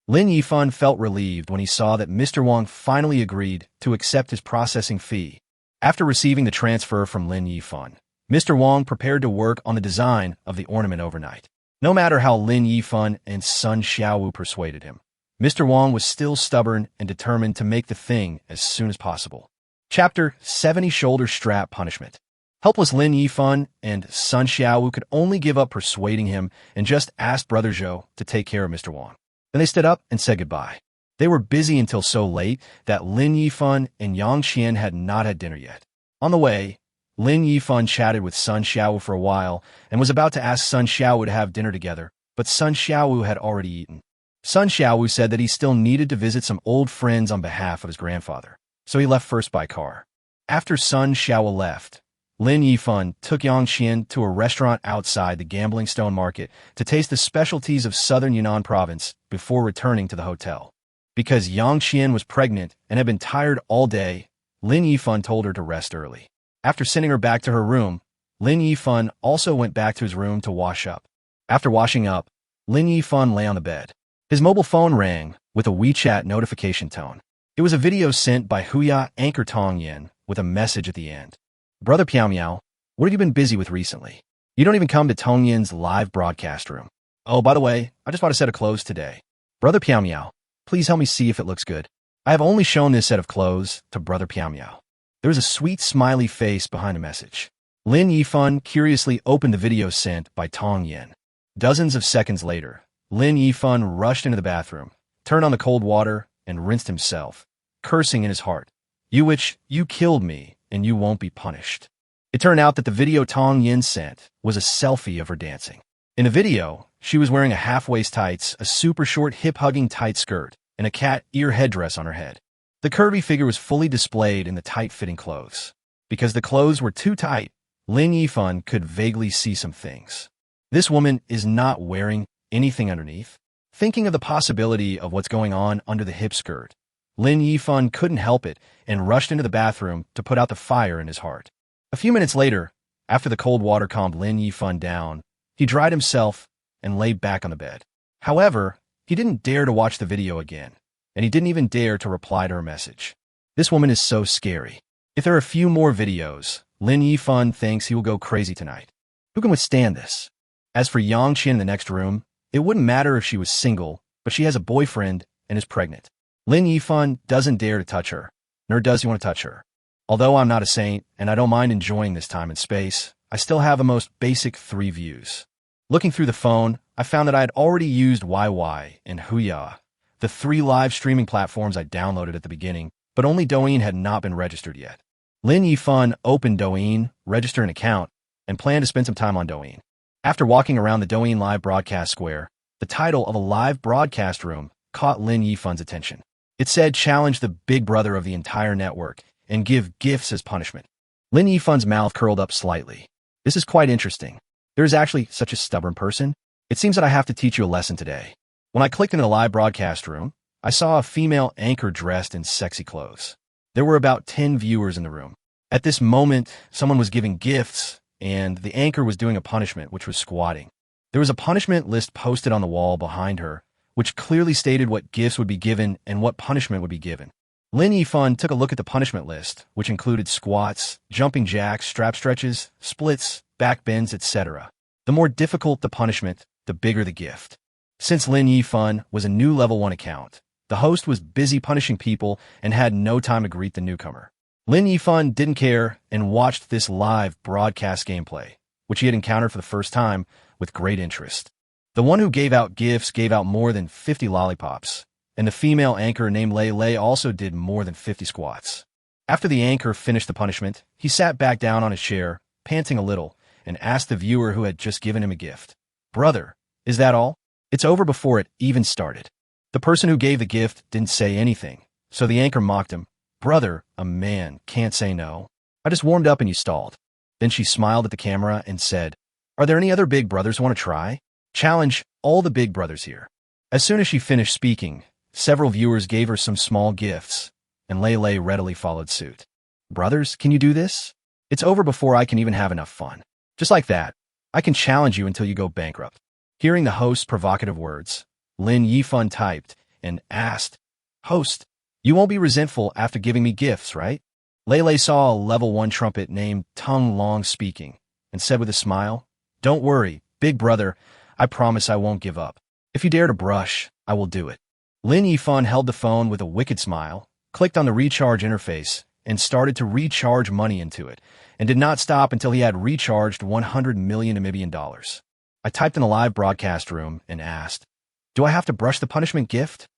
Lin Yifan felt relieved when he saw that Mr. Wang finally agreed to accept his processing fee. After receiving the transfer from Lin Yifan, Mr. Wang prepared to work on the design of the ornament overnight. No matter how Lin Yifan and Sun Xiaowu persuaded him, Mr. Wang was still stubborn and determined to make the thing as soon as possible. Chapter 70 Shoulder Strap Punishment. Helpless Lin Yifan and Sun Xiaowu could only give up persuading him and just asked Brother Zhou to take care of Mr. Wang. Then they stood up and said goodbye. They were busy until so late that Lin Yifan and Yang Qian had not had dinner yet. On the way, Lin Yifan chatted with Sun Xiaowu for a while and was about to ask Sun Xiaowu to have dinner together, but Sun Xiaowu had already eaten. Sun Xiaowu said that he still needed to visit some old friends on behalf of his grandfather, so he left first by car. After Sun Xiaowu left, Lin Yifan took Yang Qian to a restaurant outside the Gambling Stone Market to taste the specialties of southern Yunnan province before returning to the hotel. Because Yang Qian was pregnant and had been tired all day, Lin Yifan told her to rest early. After sending her back to her room, Lin Yifan also went back to his room to wash up. After washing up, Lin Yifan lay on the bed. His mobile phone rang with a WeChat notification tone. It was a video sent by Huya anchor Tong Yin with a message at the end. Brother Piao Miao, what have you been busy with recently? You don't even come to Tong Yin's live broadcast room. Oh, by the way, I just bought a set of clothes today. Brother Piao Miao, please help me see if it looks good. I have only shown this set of clothes to Brother Piao Miao. There was a sweet smiley face behind the message. Lin Yifan curiously opened the video sent by Tong Yin. Dozens of seconds later, Lin Yifan rushed into the bathroom, turned on the cold water, and rinsed himself, cursing in his heart. You killed me, and you won't be punished. It turned out that the video Tong Yin sent was a selfie of her dancing. In the video, she was wearing a half-waist tights, a super short hip-hugging tight skirt, and a cat ear headdress on her head. The curvy figure was fully displayed in the tight-fitting clothes. Because the clothes were too tight, Lin Yifan could vaguely see some things. This woman is not wearing anything underneath. Thinking of the possibility of what's going on under the hip skirt, Lin Yifan couldn't help it and rushed into the bathroom to put out the fire in his heart. A few minutes later, after the cold water calmed Lin Yifan down, he dried himself and lay back on the bed. However, he didn't dare to watch the video again, and he didn't even dare to reply to her message. This woman is so scary. If there are a few more videos, Lin Yifan thinks he will go crazy tonight. Who can withstand this? As for Yang Qian in the next room, it wouldn't matter if she was single, but she has a boyfriend and is pregnant. Lin Yifan doesn't dare to touch her, nor does he want to touch her. Although I'm not a saint, and I don't mind enjoying this time and space, I still have the most basic 3 views. Looking through the phone, I found that I had already used YY and Huya, the 3 live streaming platforms I downloaded at the beginning, but only Douyin had not been registered yet. Lin Yifan opened Douyin, registered an account, and planned to spend some time on Douyin. After walking around the Douyin live broadcast square, the title of a live broadcast room caught Lin Yifan's attention. It said challenge the big brother of the entire network and give gifts as punishment. Lin Yifan's mouth curled up slightly. This is quite interesting. There is actually such a stubborn person. It seems that I have to teach you a lesson today. When I clicked into the live broadcast room, I saw a female anchor dressed in sexy clothes. There were about 10 viewers in the room. At this moment, someone was giving gifts, and the anchor was doing a punishment, which was squatting. There was a punishment list posted on the wall behind her, which clearly stated what gifts would be given and what punishment would be given. Lin Yifan took a look at the punishment list, which included squats, jumping jacks, strap stretches, splits, back bends, etc. The more difficult the punishment, the bigger the gift. Since Lin Yifan was a new level 1 account, the host was busy punishing people and had no time to greet the newcomer. Lin Yifan didn't care and watched this live broadcast gameplay, which he had encountered for the first time, with great interest. The one who gave out gifts gave out more than 50 lollipops, and the female anchor named Lei Lei also did more than 50 squats. After the anchor finished the punishment, he sat back down on his chair, panting a little, and asked the viewer who had just given him a gift, "Brother, is that all?" It's over before it even started. The person who gave the gift didn't say anything, so the anchor mocked him. "Brother, a man can't say no. I just warmed up and you stalled." Then she smiled at the camera and said, "Are there any other big brothers who want to try? Challenge all the big brothers here." As soon as she finished speaking, several viewers gave her some small gifts, and Lei Lei readily followed suit. "Brothers, can you do this? It's over before I can even have enough fun. Just like that, I can challenge you until you go bankrupt." Hearing the host's provocative words, Lin Yifan typed and asked, "Host, you won't be resentful after giving me gifts, right?" Lei Lei saw a level 1 trumpet named Tung Long speaking and said with a smile, "Don't worry, big brother, I promise I won't give up. If you dare to brush, I will do it." Lin Yifan held the phone with a wicked smile, clicked on the recharge interface, and started to recharge money into it, and did not stop until he had recharged 100 million Namibian dollars. I typed in a live broadcast room and asked, "Do I have to brush the punishment gift?"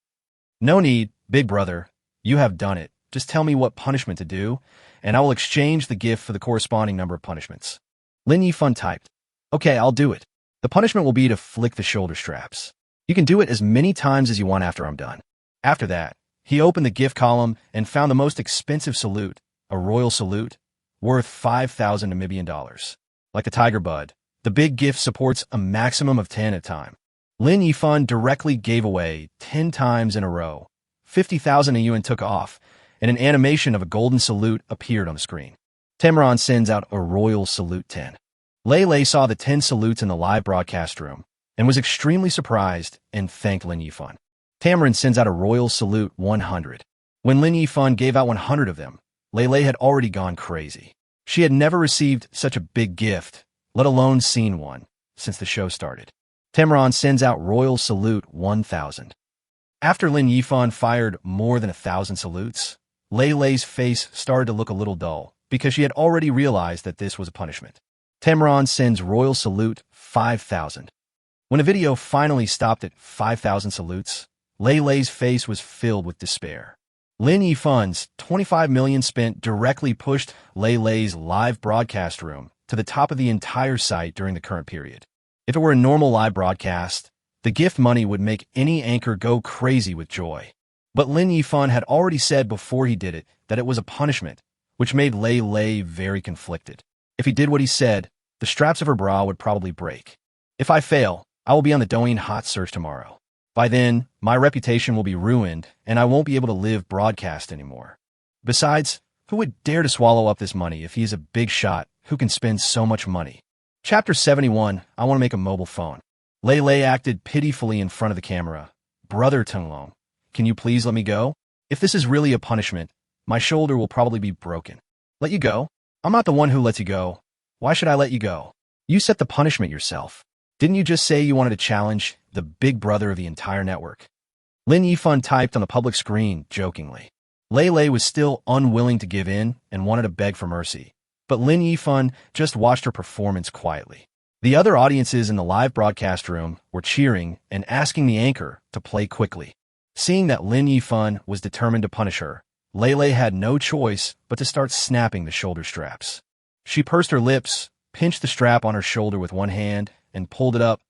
"No need, big brother. You have done it. Just tell me what punishment to do, and I will exchange the gift for the corresponding number of punishments." Lin Yifan typed, "Okay, I'll do it. The punishment will be to flick the shoulder straps. You can do it as many times as you want after I'm done." After that, he opened the gift column and found the most expensive salute, a royal salute, worth 5,000 Namibian dollars. Like the tiger bud, the big gift supports a maximum of 10 at a time. Lin Yifan directly gave away 10 times in a row. 50,000 yuan took off, and an animation of a golden salute appeared on the screen. Tamaran sends out a royal salute 10. Lei Lei saw the 10 salutes in the live broadcast room and was extremely surprised and thanked Lin Yifan. Tamarin sends out a royal salute 100. When Lin Yifan gave out 100 of them, Lei Lei had already gone crazy. She had never received such a big gift, let alone seen one, since the show started. Tamaran sends out royal salute 1,000. After Lin Yifan fired more than 1,000 salutes, Lei Lei's face started to look a little dull, because she had already realized that this was a punishment. Tamaran sends royal salute 5,000. When a video finally stopped at 5,000 salutes, Lei Lei's face was filled with despair. Lin Yifan's 25 million spent directly pushed Lei Lei's live broadcast room to the top of the entire site during the current period. If it were a normal live broadcast, the gift money would make any anchor go crazy with joy. But Lin Yifan had already said before he did it that it was a punishment, which made Lei Lei very conflicted. If he did what he said, the straps of her bra would probably break. If I fail, I will be on the Douyin hot search tomorrow. By then, my reputation will be ruined, and I won't be able to live broadcast anymore. Besides, who would dare to swallow up this money if he's a big shot who can spend so much money? Chapter 71, I want to make a mobile phone. Lei Lei acted pitifully in front of the camera. Brother Tenglong, can you please let me go? If this is really a punishment, my shoulder will probably be broken. Let you go? I'm not the one who lets you go. Why should I let you go? You set the punishment yourself. Didn't you just say you wanted to challenge the big brother of the entire network? Lin Yifan typed on the public screen, jokingly. Lei Lei was still unwilling to give in and wanted to beg for mercy, but Lin Yifan just watched her performance quietly. The other audiences in the live broadcast room were cheering and asking the anchor to play quickly. Seeing that Lin Yifan was determined to punish her, Lei Lei had no choice but to start snapping the shoulder straps. She pursed her lips, pinched the strap on her shoulder with one hand, and pulled it up,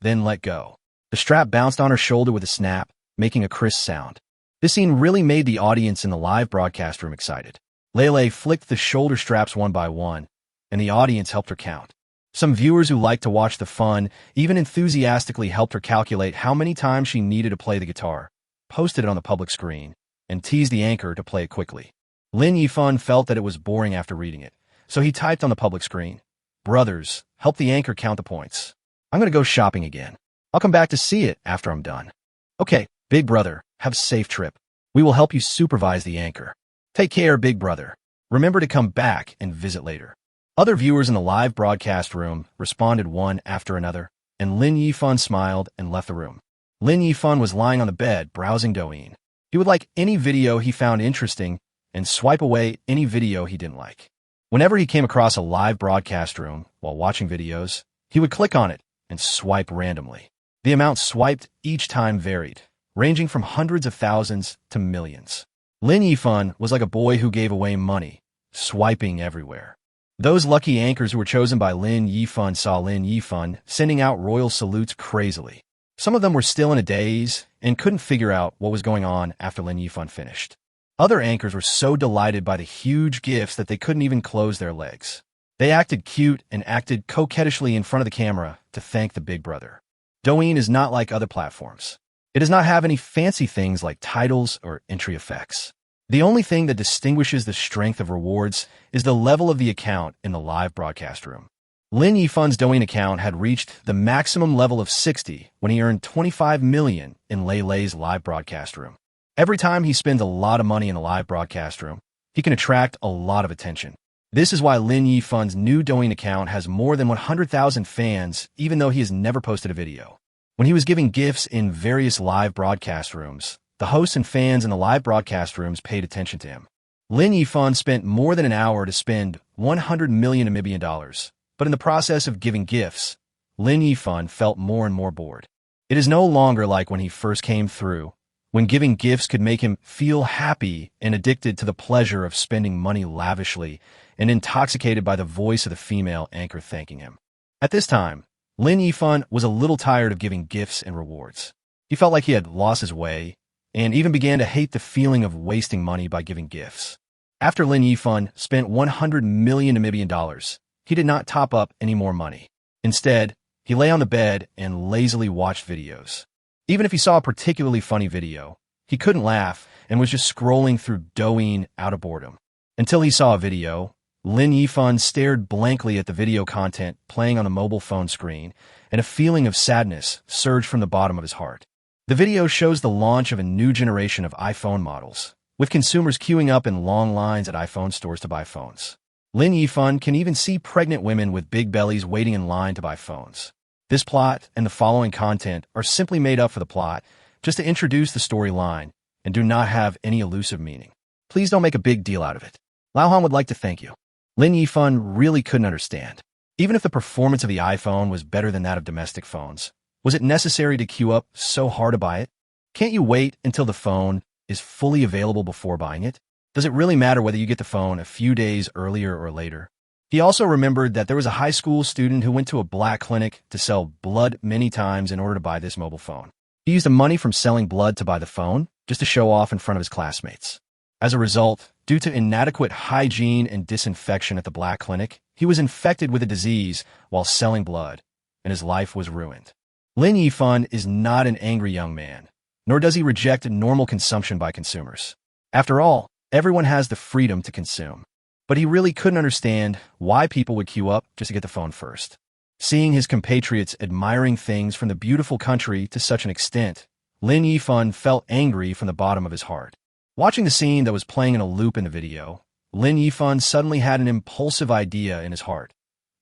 then let go. The strap bounced on her shoulder with a snap, making a crisp sound. This scene really made the audience in the live broadcast room excited. Lei Lei flicked the shoulder straps one by one, and the audience helped her count. Some viewers who liked to watch the fun even enthusiastically helped her calculate how many times she needed to play the guitar, posted it on the public screen, and teased the anchor to play it quickly. Lin Yifan felt that it was boring after reading it, so he typed on the public screen, "Brothers, help the anchor count the points. I'm going to go shopping again. I'll come back to see it after I'm done." "Okay, big brother, have a safe trip. We will help you supervise the anchor. Take care, big brother. Remember to come back and visit later." Other viewers in the live broadcast room responded one after another, and Lin Yifan smiled and left the room. Lin Yifan was lying on the bed browsing Douyin. He would like any video he found interesting and swipe away any video he didn't like. Whenever he came across a live broadcast room while watching videos, he would click on it and swipe randomly. The amount swiped each time varied, ranging from hundreds of thousands to millions. Lin Yifan was like a boy who gave away money, swiping everywhere. Those lucky anchors who were chosen by Lin Yifan saw Lin Yifan sending out royal salutes crazily. Some of them were still in a daze and couldn't figure out what was going on after Lin Yifan finished. Other anchors were so delighted by the huge gifts that they couldn't even close their legs. They acted cute and acted coquettishly in front of the camera to thank the big brother. Douyin is not like other platforms. It does not have any fancy things like titles or entry effects. The only thing that distinguishes the strength of rewards is the level of the account in the live broadcast room. Lin Yifan's Douyin account had reached the maximum level of 60 when he earned 25 million in Lei Lei's live broadcast room. Every time he spends a lot of money in the live broadcast room, he can attract a lot of attention. This is why Lin Yifan's new Douyin account has more than 100,000 fans, even though he has never posted a video. When he was giving gifts in various live broadcast rooms, the hosts and fans in the live broadcast rooms paid attention to him. Lin Yifan spent more than an hour to spend 100 million Namibian dollars, but in the process of giving gifts, Lin Yifan felt more and more bored. It is no longer like when he first came through, when giving gifts could make him feel happy and addicted to the pleasure of spending money lavishly and intoxicated by the voice of the female anchor thanking him. At this time, Lin Yifan was a little tired of giving gifts and rewards. He felt like he had lost his way and even began to hate the feeling of wasting money by giving gifts. After Lin Yifan spent 100 million Namibian dollars, he did not top up any more money. Instead, he lay on the bed and lazily watched videos. Even if he saw a particularly funny video, he couldn't laugh and was just scrolling through Douyin out of boredom. Until he saw a video, Lin Yifan stared blankly at the video content playing on the mobile phone screen, and a feeling of sadness surged from the bottom of his heart. The video shows the launch of a new generation of iPhone models, with consumers queuing up in long lines at iPhone stores to buy phones. Lin Yifan can even see pregnant women with big bellies waiting in line to buy phones. This plot and the following content are simply made up for the plot, just to introduce the storyline, and do not have any elusive meaning. Please don't make a big deal out of it. Laohan would like to thank you. Lin Yifan really couldn't understand. Even if the performance of the iPhone was better than that of domestic phones, was it necessary to queue up so hard to buy it? Can't you wait until the phone is fully available before buying it? Does it really matter whether you get the phone a few days earlier or later? He also remembered that there was a high school student who went to a black clinic to sell blood many times in order to buy this mobile phone. He used the money from selling blood to buy the phone, just to show off in front of his classmates. As a result, Due to inadequate hygiene and disinfection at the black clinic, he was infected with a disease while selling blood, and his life was ruined. Lin Yifan is not an angry young man, nor does he reject normal consumption by consumers. After all, everyone has the freedom to consume. But he really couldn't understand why people would queue up just to get the phone first. Seeing his compatriots admiring things from the beautiful country to such an extent, Lin Yifan felt angry from the bottom of his heart. Watching the scene that was playing in a loop in the video, Lin Yifan suddenly had an impulsive idea in his heart.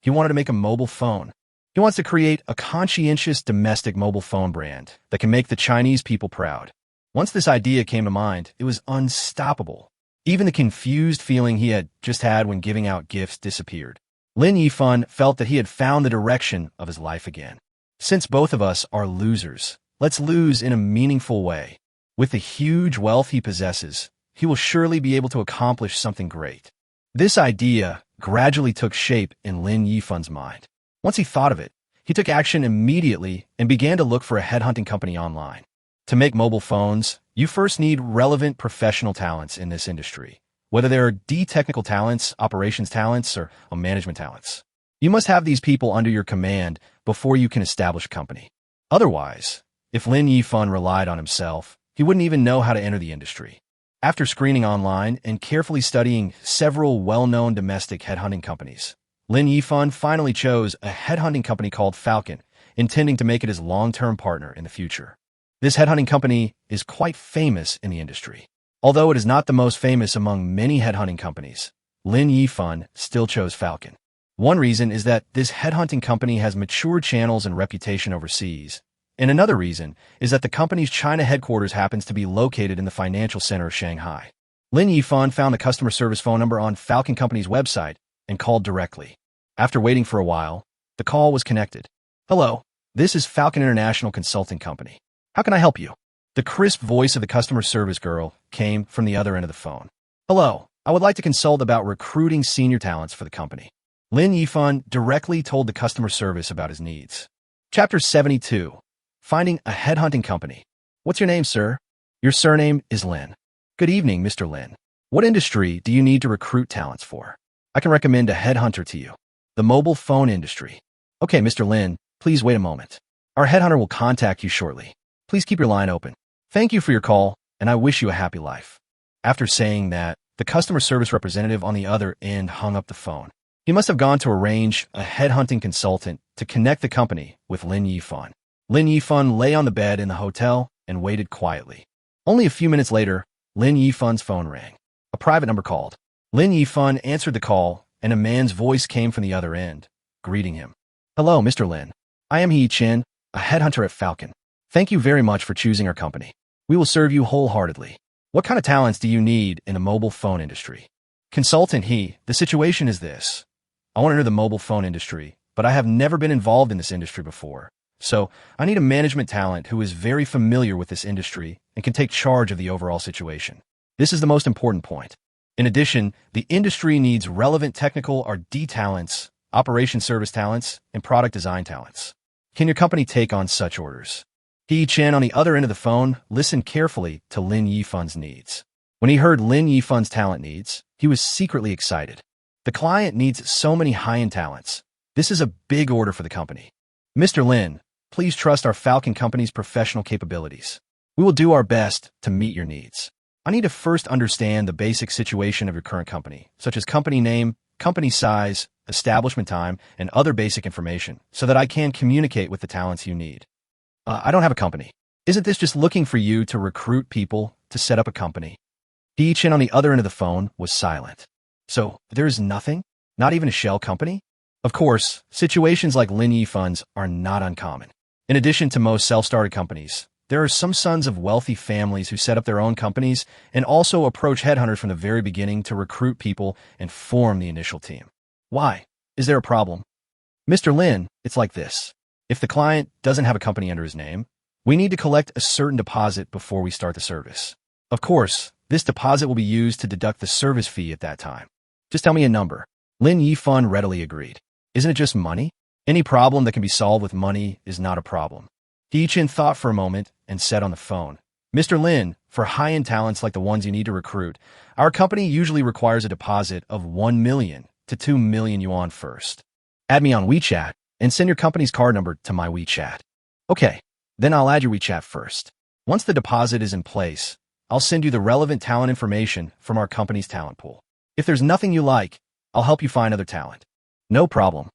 He wanted to make a mobile phone. He wants to create a conscientious domestic mobile phone brand that can make the Chinese people proud. Once this idea came to mind, it was unstoppable. Even the confused feeling he had just had when giving out gifts disappeared. Lin Yifan felt that he had found the direction of his life again. Since both of us are losers, let's lose in a meaningful way. With the huge wealth he possesses, he will surely be able to accomplish something great. This idea gradually took shape in Lin Yifan's mind. Once he thought of it, he took action immediately and began to look for a headhunting company online. To make mobile phones, you first need relevant professional talents in this industry, whether they are technical talents, operations talents, or management talents. You must have these people under your command before you can establish a company. Otherwise, if Lin Yifan relied on himself, he wouldn't even know how to enter the industry. After screening online and carefully studying several well-known domestic headhunting companies, Lin Yifan finally chose a headhunting company called Falcon, intending to make it his long-term partner in the future. This headhunting company is quite famous in the industry. Although it is not the most famous among many headhunting companies, Lin Yifan still chose Falcon. One reason is that this headhunting company has mature channels and reputation overseas, and another reason is that the company's China headquarters happens to be located in the financial center of Shanghai. Lin Yifan found the customer service phone number on Falcon Company's website and called directly. After waiting for a while, the call was connected. Hello, this is Falcon International Consulting Company. How can I help you? The crisp voice of the customer service girl came from the other end of the phone. Hello, I would like to consult about recruiting senior talents for the company. Lin Yifan directly told the customer service about his needs. Chapter 72. Finding a headhunting company. What's your name, sir? Your surname is Lin. Good evening, Mr. Lin. What industry do you need to recruit talents for? I can recommend a headhunter to you. The mobile phone industry. Okay, Mr. Lin, please wait a moment. Our headhunter will contact you shortly. Please keep your line open. Thank you for your call, and I wish you a happy life. After saying that, the customer service representative on the other end hung up the phone. He must have gone to arrange a headhunting consultant to connect the company with Lin Yifan. Lin Yifan lay on the bed in the hotel and waited quietly. Only a few minutes later, Lin Yifan's phone rang. A private number called. Lin Yifan answered the call, and a man's voice came from the other end, greeting him. Hello, Mr. Lin. I am He Chen, a headhunter at Falcon. Thank you very much for choosing our company. We will serve you wholeheartedly. What kind of talents do you need in the mobile phone industry? Consultant He, the situation is this. I want to enter the mobile phone industry, but I have never been involved in this industry before. So I need a management talent who is very familiar with this industry and can take charge of the overall situation. This is the most important point. In addition, the industry needs relevant technical R&D talents, operation service talents, and product design talents. Can your company take on such orders? He Chen on the other end of the phone listened carefully to Lin Yifan's needs. When he heard Lin Yifan's talent needs, he was secretly excited. The client needs so many high-end talents. This is a big order for the company. Mr. Lin, please trust our Falcon Company's professional capabilities. We will do our best to meet your needs. I need to first understand the basic situation of your current company, such as company name, company size, establishment time, and other basic information, so that I can communicate with the talents you need. I don't have a company. Isn't this just looking for you to recruit people to set up a company? He Chen on the other end of the phone was silent. So there is nothing? Not even a shell company? Of course, situations like Lin Yifan's are not uncommon. In addition to most self-started companies, there are some sons of wealthy families who set up their own companies and also approach headhunters from the very beginning to recruit people and form the initial team. Why? Is there a problem? Mr. Lin, it's like this. If the client doesn't have a company under his name, we need to collect a certain deposit before we start the service. Of course, this deposit will be used to deduct the service fee at that time. Just tell me a number. Lin Yifan readily agreed. Isn't it just money? Any problem that can be solved with money is not a problem. He Chen thought for a moment and said on the phone, Mr. Lin, for high-end talents like the ones you need to recruit, our company usually requires a deposit of 1 million to 2 million yuan first. Add me on WeChat and send your company's card number to my WeChat. Okay, then I'll add your WeChat first. Once the deposit is in place, I'll send you the relevant talent information from our company's talent pool. If there's nothing you like, I'll help you find other talent. No problem.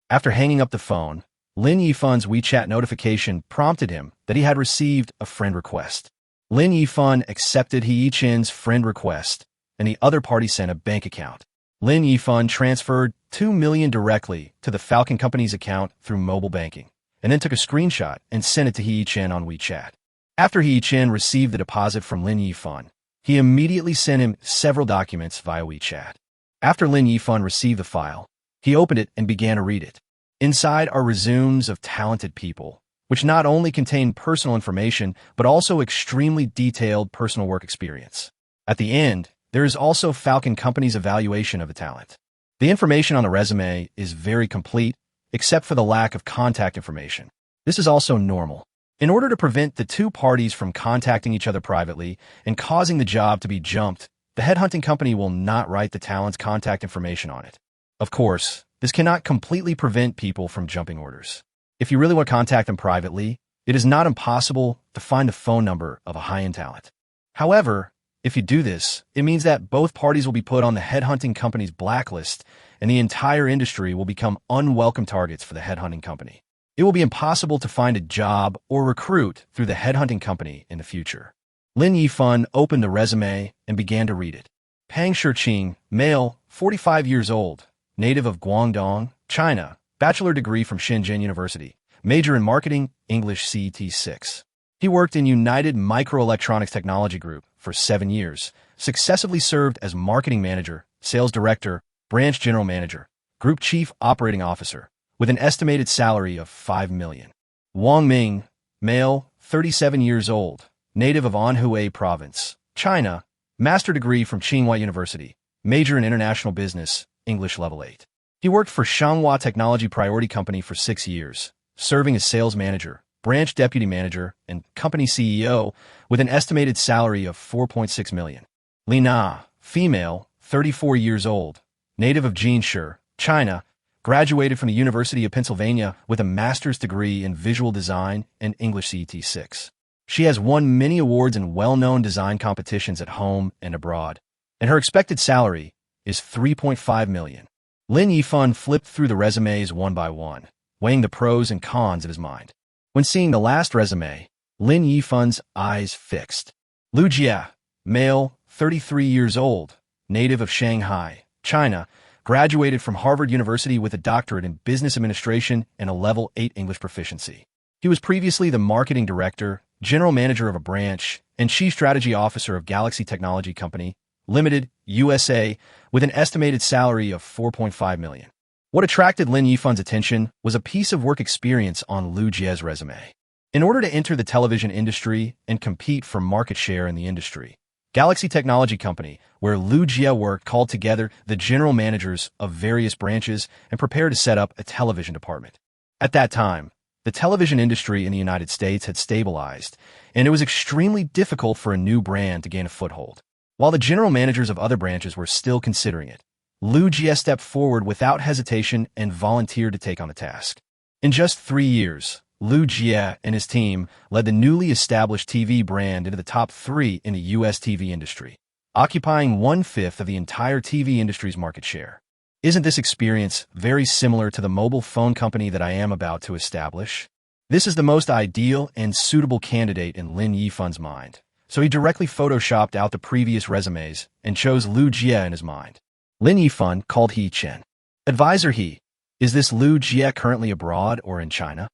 After hanging up the phone, Lin Yifan's WeChat notification prompted him that he had received a friend request. Lin Yifan accepted He Yichen's friend request, and the other party sent a bank account. Lin Yifan transferred 2 million directly to the Falcon Company's account through mobile banking, and then took a screenshot and sent it to He Yichen on WeChat. After He Yichen received the deposit from Lin Yifan, he immediately sent him several documents via WeChat. After Lin Yifan received the file, he opened it and began to read it. Inside are resumes of talented people, which not only contain personal information, but also extremely detailed personal work experience. At the end, there is also Falcon Company's evaluation of the talent. The information on the resume is very complete, except for the lack of contact information. This is also normal. In order to prevent the two parties from contacting each other privately and causing the job to be jumped, the headhunting company will not write the talent's contact information on it. Of course, this cannot completely prevent people from jumping orders. If you really want to contact them privately, it is not impossible to find the phone number of a high-end talent. However, if you do this, it means that both parties will be put on the headhunting company's blacklist, and the entire industry will become unwelcome targets for the headhunting company. It will be impossible to find a job or recruit through the headhunting company in the future. Lin Yifan opened the resume and began to read it. Pang Shiqing, male, 45 years old, native of Guangdong, China, bachelor degree from Shenzhen University, major in marketing, English CET 6. He worked in United Microelectronics Technology Group for 7 years, successively served as marketing manager, sales director, branch general manager, group chief operating officer, with an estimated salary of 5 million. Wang Ming, male, 37 years old, native of Anhui Province, China, master degree from Tsinghua University, major in international business, English level 8. He worked for Shanghua Technology Priority Company for 6 years, serving as sales manager, branch deputy manager, and company CEO with an estimated salary of 4.6 million. Li Na, female, 34 years old, native of Jinshe, China, graduated from the University of Pennsylvania with a master's degree in visual design and English CET 6. She has won many awards in well-known design competitions at home and abroad, and her expected salary is 3.5 million. Lin Yifan flipped through the resumes one by one, weighing the pros and cons of his mind. When seeing the last resume, Lin Yifan's eyes fixed. Lu Jia, male, 33 years old, native of Shanghai, China, graduated from Harvard University with a doctorate in business administration and a level 8 English proficiency. He was previously the marketing director, general manager of a branch, and chief strategy officer of Galaxy Technology Company, Limited, USA, with an estimated salary of 4.5 million. What attracted Lin Yifan's attention was a piece of work experience on Lu Jia's resume. In order to enter the television industry and compete for market share in the industry, Galaxy Technology Company, where Lu Jia worked, called together the general managers of various branches and prepared to set up a television department. At that time, the television industry in the United States had stabilized, and it was extremely difficult for a new brand to gain a foothold. While the general managers of other branches were still considering it, Lu Jia stepped forward without hesitation and volunteered to take on the task. In just 3 years, Lu Jia and his team led the newly established TV brand into the top 3 in the U.S. TV industry, occupying 1/5 of the entire TV industry's market share. Isn't this experience very similar to the mobile phone company that I am about to establish? This is the most ideal and suitable candidate in Lin Yifan's mind, so he directly photoshopped out the previous resumes and chose Lu Jia in his mind. Lin Yifan called He Chen. Advisor He, is this Lu Jia currently abroad or in China?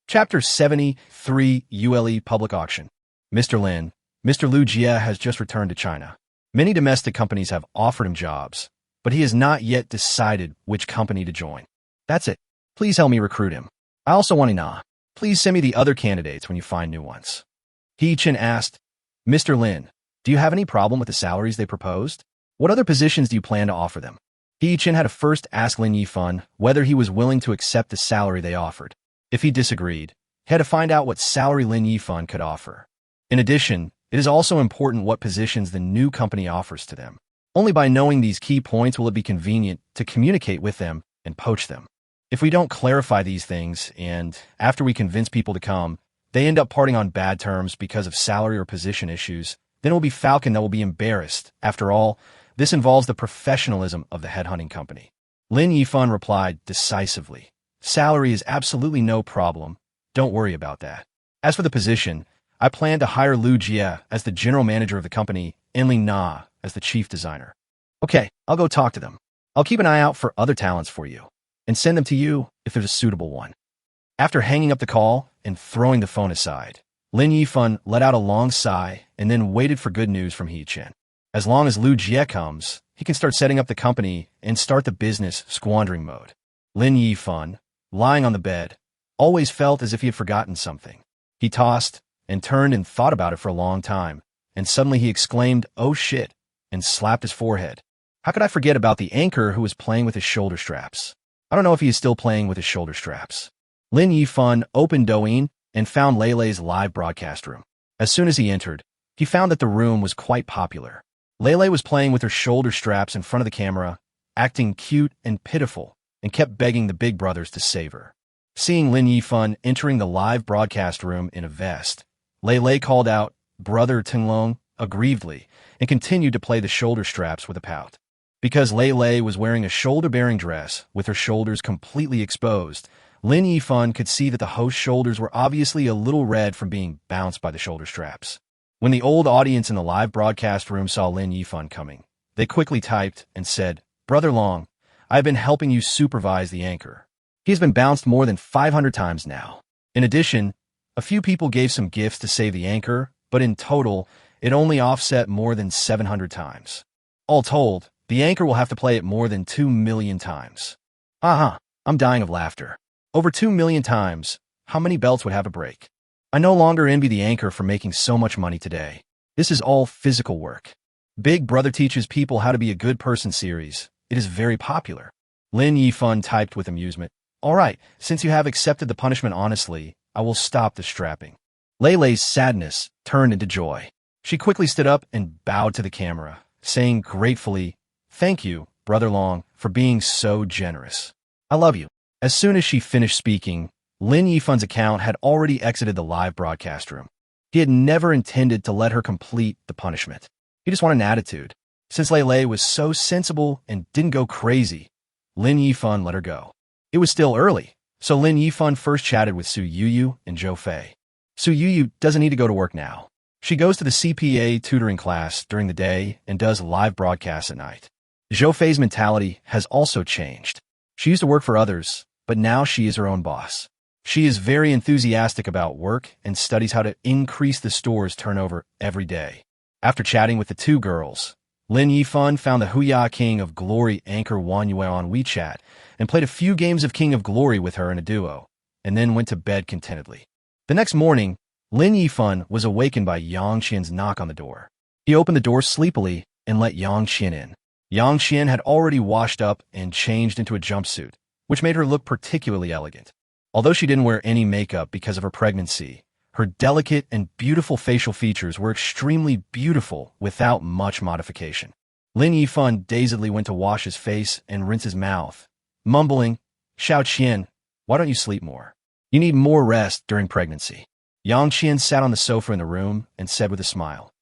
Chapter 73 ULE Public Auction. Mr. Lin, Mr. Lu Jia has just returned to China. Many domestic companies have offered him jobs, but he has not yet decided which company to join. That's it. Please help me recruit him. I also want to know. Please send me the other candidates when you find new ones. He Chen asked, Mr. Lin, do you have any problem with the salaries they proposed? What other positions do you plan to offer them? He Chen had to first ask Lin Yifan whether he was willing to accept the salary they offered. If he disagreed, he had to find out what salary Lin Yifan could offer. In addition, It is also important what positions the new company offers to them. Only by knowing these key points will it be convenient to communicate with them and poach them. If we don't clarify these things, and after we convince people to come, they end up parting on bad terms because of salary or position issues, then it will be Falcon that will be embarrassed. After all, this involves the professionalism of the headhunting company. Lin Yifan replied decisively, "Salary is absolutely no problem. Don't worry about that. As for the position, I plan to hire Lu Jie as the general manager of the company and Li Na as the chief designer. Okay, I'll go talk to them. I'll keep an eye out for other talents for you and send them to you if there's a suitable one." After hanging up the call and throwing the phone aside, Lin Yifan let out a long sigh and then waited for good news from He Chen. As long as Lu Jie comes, he can start setting up the company and start the business squandering mode. Lin Yifan, lying on the bed, always felt as if he had forgotten something. He tossed and turned and thought about it for a long time, and suddenly he exclaimed, "Oh shit," and slapped his forehead. How could I forget about the anchor who was playing with his shoulder straps? I don't know if he is still playing with his shoulder straps. Lin Yifan opened Douyin and found Leilei's live broadcast room. As soon as he entered, he found that the room was quite popular. Leilei was playing with her shoulder straps in front of the camera, acting cute and pitiful, and kept begging the big brothers to save her. Seeing Lin Yifan entering the live broadcast room in a vest, Leilei called out, "Brother Tinglong," aggrievedly, and continued to play the shoulder straps with a pout. Because Leilei was wearing a shoulder-bearing dress with her shoulders completely exposed, Lin Yifan could see that the host's shoulders were obviously a little red from being bounced by the shoulder straps. When the old audience in the live broadcast room saw Lin Yifan coming, they quickly typed and said, "Brother Long, I have been helping you supervise the anchor. He has been bounced more than 500 times now." In addition, a few people gave some gifts to save the anchor, but in total, it only offset more than 700 times. All told, the anchor will have to play it more than 2 million times. I'm dying of laughter. Over 2 million times, how many belts would have a break? I no longer envy the anchor for making so much money today. This is all physical work. Big Brother Teaches People How to Be a Good Person series. It is very popular. Lin Yifan typed with amusement, "All right, since you have accepted the punishment honestly, I will stop the strapping." Leilei's sadness turned into joy. She quickly stood up and bowed to the camera, saying gratefully, "Thank you, Brother Long, for being so generous. I love you." As soon as she finished speaking, Lin Yifan's account had already exited the live broadcast room. He had never intended to let her complete the punishment. He just wanted an attitude. Since Leilei was so sensible and didn't go crazy, Lin Yifan let her go. It was still early, so Lin Yifan first chatted with Su Yuyu and Zhou Fei. Su Yuyu doesn't need to go to work now. She goes to the CPA tutoring class during the day and does live broadcasts at night. Zhou Fei's mentality has also changed. She used to work for others, but now she is her own boss. She is very enthusiastic about work and studies how to increase the store's turnover every day. After chatting with the two girls, Lin Yifan found the Huya King of Glory anchor Wan Yue on WeChat and played a few games of King of Glory with her in a duo, and then went to bed contentedly. The next morning, Lin Yifan was awakened by Yang Qian's knock on the door. He opened the door sleepily and let Yang Qian in. Yang Qian had already washed up and changed into a jumpsuit, which made her look particularly elegant. Although she didn't wear any makeup because of her pregnancy, her delicate and beautiful facial features were extremely beautiful without much modification. Lin Yifan dazedly went to wash his face and rinse his mouth, mumbling, "Xiao Qian, why don't you sleep more? You need more rest during pregnancy." Yang Qian sat on the sofa in the room and said with a smile,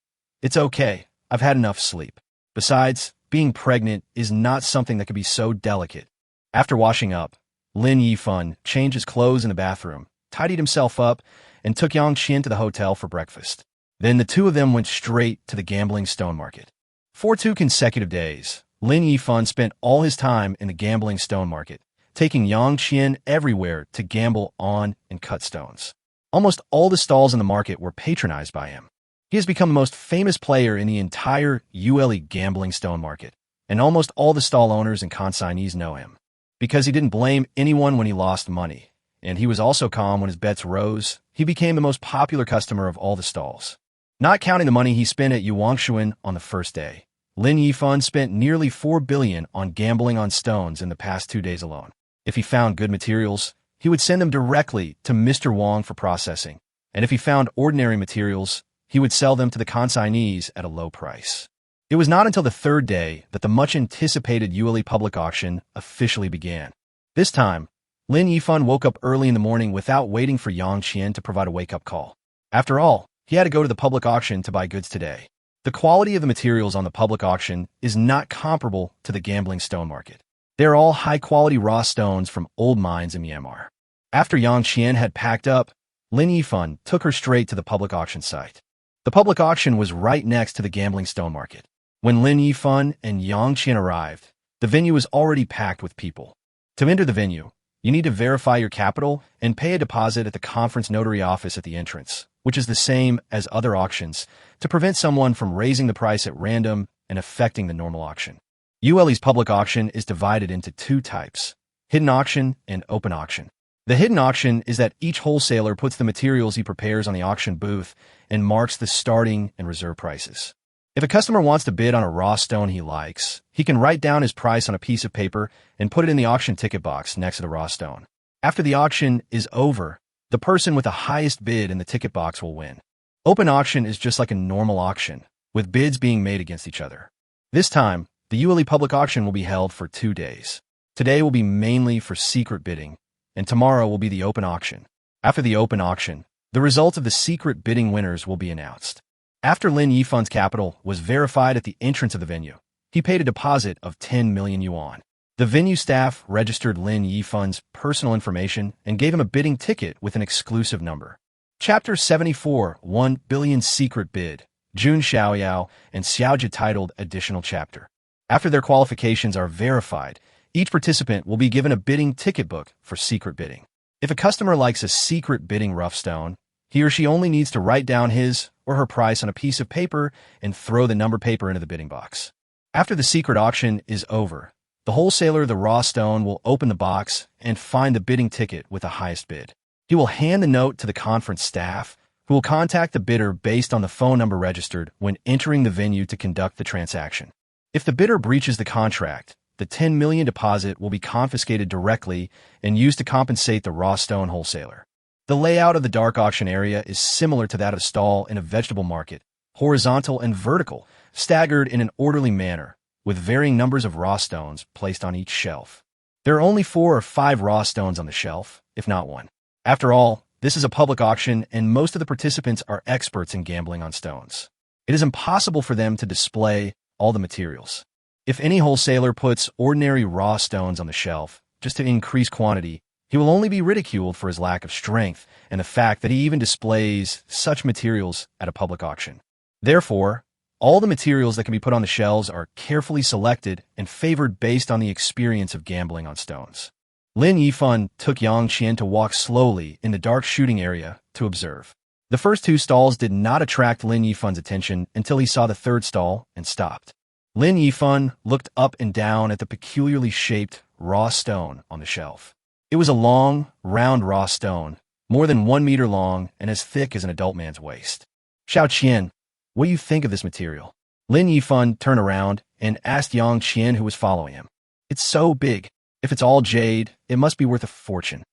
"It's okay, I've had enough sleep. Besides, being pregnant is not something that could be so delicate." After washing up, Lin Yifan changed his clothes in the bathroom, tidied himself up, and took Yang Qian to the hotel for breakfast. Then the two of them went straight to the gambling stone market. For 2 consecutive days, Lin Yifan spent all his time in the gambling stone market, taking Yang Qian everywhere to gamble on and cut stones. Almost all the stalls in the market were patronized by him. He has become the most famous player in the entire ULE gambling stone market, and almost all the stall owners and consignees know him. Because he didn't blame anyone when he lost money, and he was also calm when his bets rose, he became the most popular customer of all the stalls. Not counting the money he spent at Yuangshuan on the first day, Lin Yifan spent nearly 4 billion on gambling on stones in the past 2 days alone. If he found good materials, he would send them directly to Mr. Wang for processing, and if he found ordinary materials, he would sell them to the consignees at a low price. It was not until the third day that the much-anticipated Yuyu public auction officially began. This time, Lin Yifan woke up early in the morning without waiting for Yang Qian to provide a wake-up call. After all, he had to go to the public auction to buy goods today. The quality of the materials on the public auction is not comparable to the gambling stone market. They are all high-quality raw stones from old mines in Myanmar. After Yang Qian had packed up, Lin Yifan took her straight to the public auction site. The public auction was right next to the gambling stone market. When Lin Yifan and Yang Qian arrived, the venue was already packed with people. To enter the venue, you need to verify your capital and pay a deposit at the conference notary office at the entrance, which is the same as other auctions, to prevent someone from raising the price at random and affecting the normal auction. Yuyu's public auction is divided into two types: hidden auction and open auction. The hidden auction is that each wholesaler puts the materials he prepares on the auction booth and marks the starting and reserve prices. If a customer wants to bid on a raw stone he likes, he can write down his price on a piece of paper and put it in the auction ticket box next to the raw stone. After the auction is over, the person with the highest bid in the ticket box will win. Open auction is just like a normal auction, with bids being made against each other. This time, the Yuyu public auction will be held for 2 days. Today will be mainly for secret bidding, and tomorrow will be the open auction. After the open auction, the results of the secret bidding winners will be announced. After Lin Yifan's capital was verified at the entrance of the venue, he paid a deposit of 10 million yuan. The venue staff registered Lin Yifan's personal information and gave him a bidding ticket with an exclusive number. Chapter 74, 1 Billion Secret Bid, Jun Xiaoyao and Xiaojia titled Additional Chapter. After their qualifications are verified, each participant will be given a bidding ticket book for secret bidding. If a customer likes a secret bidding rough stone, he or she only needs to write down his or her price on a piece of paper and throw the number paper into the bidding box. After the secret auction is over, the wholesaler of the raw stone will open the box and find the bidding ticket with the highest bid. He will hand the note to the conference staff, who will contact the bidder based on the phone number registered when entering the venue to conduct the transaction. If the bidder breaches the contract, the 10 million deposit will be confiscated directly and used to compensate the raw stone wholesaler. The layout of the dark auction area is similar to that of a stall in a vegetable market, horizontal and vertical, staggered in an orderly manner, with varying numbers of raw stones placed on each shelf. There are only 4 or 5 raw stones on the shelf, if not one. After all, this is a public auction and most of the participants are experts in gambling on stones. It is impossible for them to display all the materials. If any wholesaler puts ordinary raw stones on the shelf, just to increase quantity, he will only be ridiculed for his lack of strength and the fact that he even displays such materials at a public auction. Therefore, all the materials that can be put on the shelves are carefully selected and favored based on the experience of gambling on stones. Lin Yifan took Yang Qian to walk slowly in the dark shooting area to observe. The first 2 stalls did not attract Lin Yifan's attention until he saw the third stall and stopped. Lin Yifan looked up and down at the peculiarly shaped raw stone on the shelf. It was a long, round raw stone, more than 1 meter long and as thick as an adult man's waist. Xiao Qian, what do you think of this material? Lin Yifan turned around and asked Yang Qian, who was following him. It's so big. If it's all jade, it must be worth a fortune.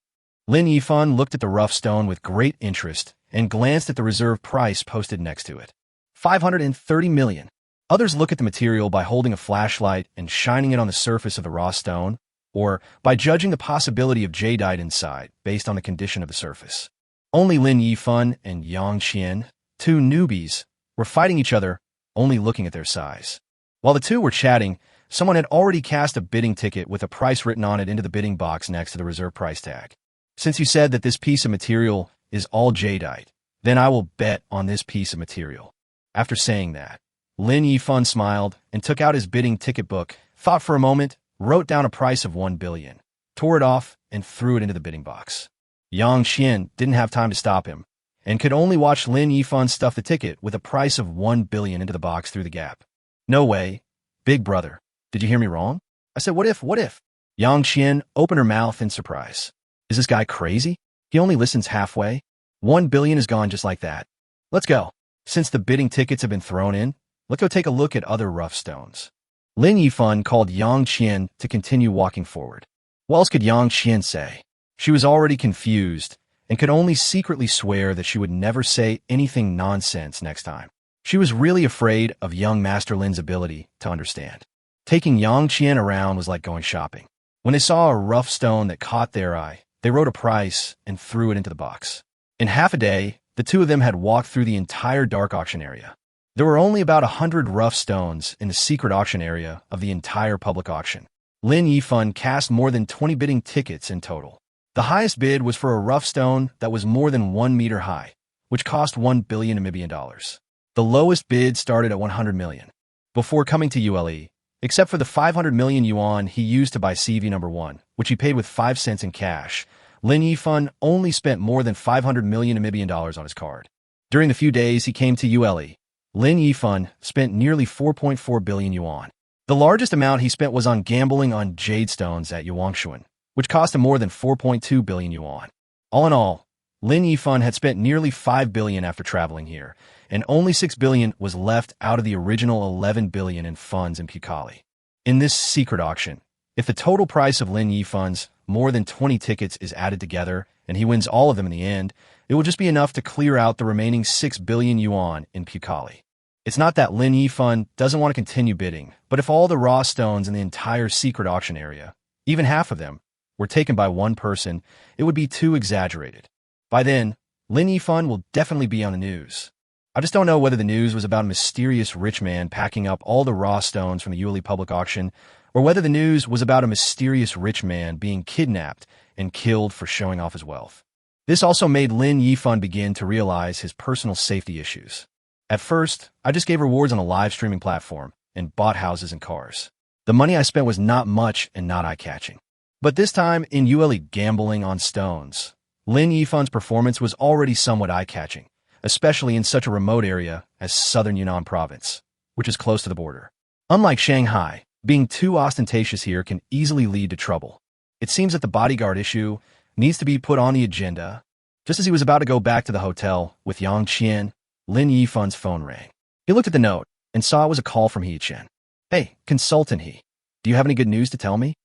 Lin Yifan looked at the rough stone with great interest and glanced at the reserve price posted next to it. 530 million. Others look at the material by holding a flashlight and shining it on the surface of the raw stone, or by judging the possibility of jadeite inside based on the condition of the surface. Only Lin Yifan and Yang Qian, 2 newbies, were fighting each other, only looking at their size. While the 2 were chatting, someone had already cast a bidding ticket with a price written on it into the bidding box next to the reserve price tag. Since you said that this piece of material is all jadeite, then I will bet on this piece of material. After saying that, Lin Yifan smiled and took out his bidding ticket book, thought for a moment, wrote down a price of 1 billion, tore it off, and threw it into the bidding box. Yang Qian didn't have time to stop him, and could only watch Lin Yifan stuff the ticket with a price of 1 billion into the box through the gap. No way. Big brother. Did you hear me wrong? I said, what if? Yang Qian opened her mouth in surprise. Is this guy crazy? He only listens halfway. 1 billion is gone just like that. Let's go. Since the bidding tickets have been thrown in, let's go take a look at other rough stones. Lin Yifan called Yang Qian to continue walking forward. What else could Yang Qian say? She was already confused, and could only secretly swear that she would never say anything nonsense next time. She was really afraid of young Master Lin's ability to understand. Taking Yang Qian around was like going shopping. When they saw a rough stone that caught their eye, they wrote a price and threw it into the box. In half a day, the two of them had walked through the entire dark auction area. There were only about 100 rough stones in the secret auction area of the entire public auction. Lin Yifan cast more than 20 bidding tickets in total. The highest bid was for a rough stone that was more than 1 meter high, which cost 1 billion Namibian dollars. The lowest bid started at 100 million. Before coming to ULE, except for the 500 million yuan he used to buy CV number 1, which he paid with 5 cents in cash, Lin Yifan only spent more than 500 million Namibian dollars on his card. During the few days he came to ULE, Lin Yifan spent nearly 4.4 billion yuan. The largest amount he spent was on gambling on jade stones at Yuanshuan, which cost him more than 4.2 billion yuan. All in all, Lin Yifan had spent nearly 5 billion after traveling here, and only 6 billion was left out of the original 11 billion in funds in Pukali. In this secret auction, if the total price of Lin Yifan's more than 20 tickets is added together and he wins all of them in the end, it will just be enough to clear out the remaining 6 billion yuan in Pukali. It's not that Lin Yifan doesn't want to continue bidding, but if all the raw stones in the entire secret auction area, even half of them, were taken by one person, it would be too exaggerated. By then, Lin Yifan will definitely be on the news. I just don't know whether the news was about a mysterious rich man packing up all the raw stones from the Yuli public auction, or whether the news was about a mysterious rich man being kidnapped and killed for showing off his wealth. This also made Lin Yifan begin to realize his personal safety issues. At first, I just gave rewards on a live streaming platform and bought houses and cars. The money I spent was not much and not eye-catching. But this time, in ULE gambling on stones, Lin Yifan's performance was already somewhat eye-catching, especially in such a remote area as southern Yunnan province, which is close to the border. Unlike Shanghai, being too ostentatious here can easily lead to trouble. It seems that the bodyguard issue needs to be put on the agenda. Just as he was about to go back to the hotel with Yang Qian, Lin Yifan's phone rang. He looked at the note and saw it was a call from He Chen. "Hey, consultant He, do you have any good news to tell me?"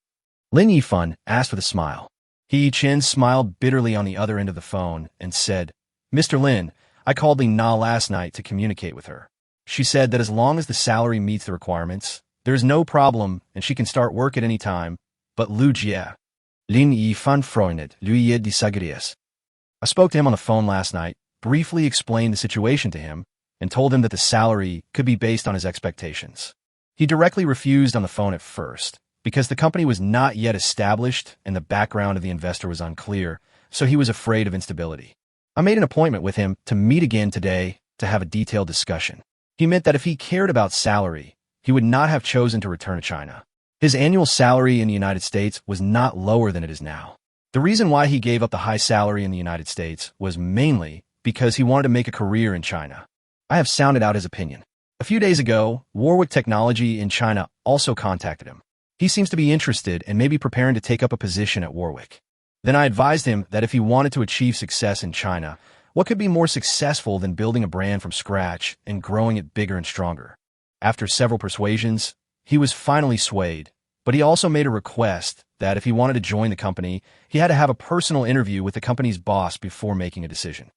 Lin Yifan asked with a smile. He Chen smiled bitterly on the other end of the phone and said, "Mr. Lin, I called Li Na last night to communicate with her. She said that as long as the salary meets the requirements, there's no problem and she can start work at any time, but Lu Jie, Lin Yifan freundet, Lu Ye di Sagries." I spoke to him on the phone last night, briefly explained the situation to him, and told him that the salary could be based on his expectations. He directly refused on the phone at first, because the company was not yet established and the background of the investor was unclear, so he was afraid of instability. I made an appointment with him to meet again today to have a detailed discussion. He meant that if he cared about salary, he would not have chosen to return to China. His annual salary in the United States was not lower than it is now. The reason why he gave up the high salary in the United States was mainly because he wanted to make a career in China. I have sounded out his opinion. A few days ago, Warwick Technology in China also contacted him. He seems to be interested and may be preparing to take up a position at Warwick. Then I advised him that if he wanted to achieve success in China, what could be more successful than building a brand from scratch and growing it bigger and stronger? After several persuasions, he was finally swayed, but he also made a request that if he wanted to join the company, he had to have a personal interview with the company's boss before making a decision.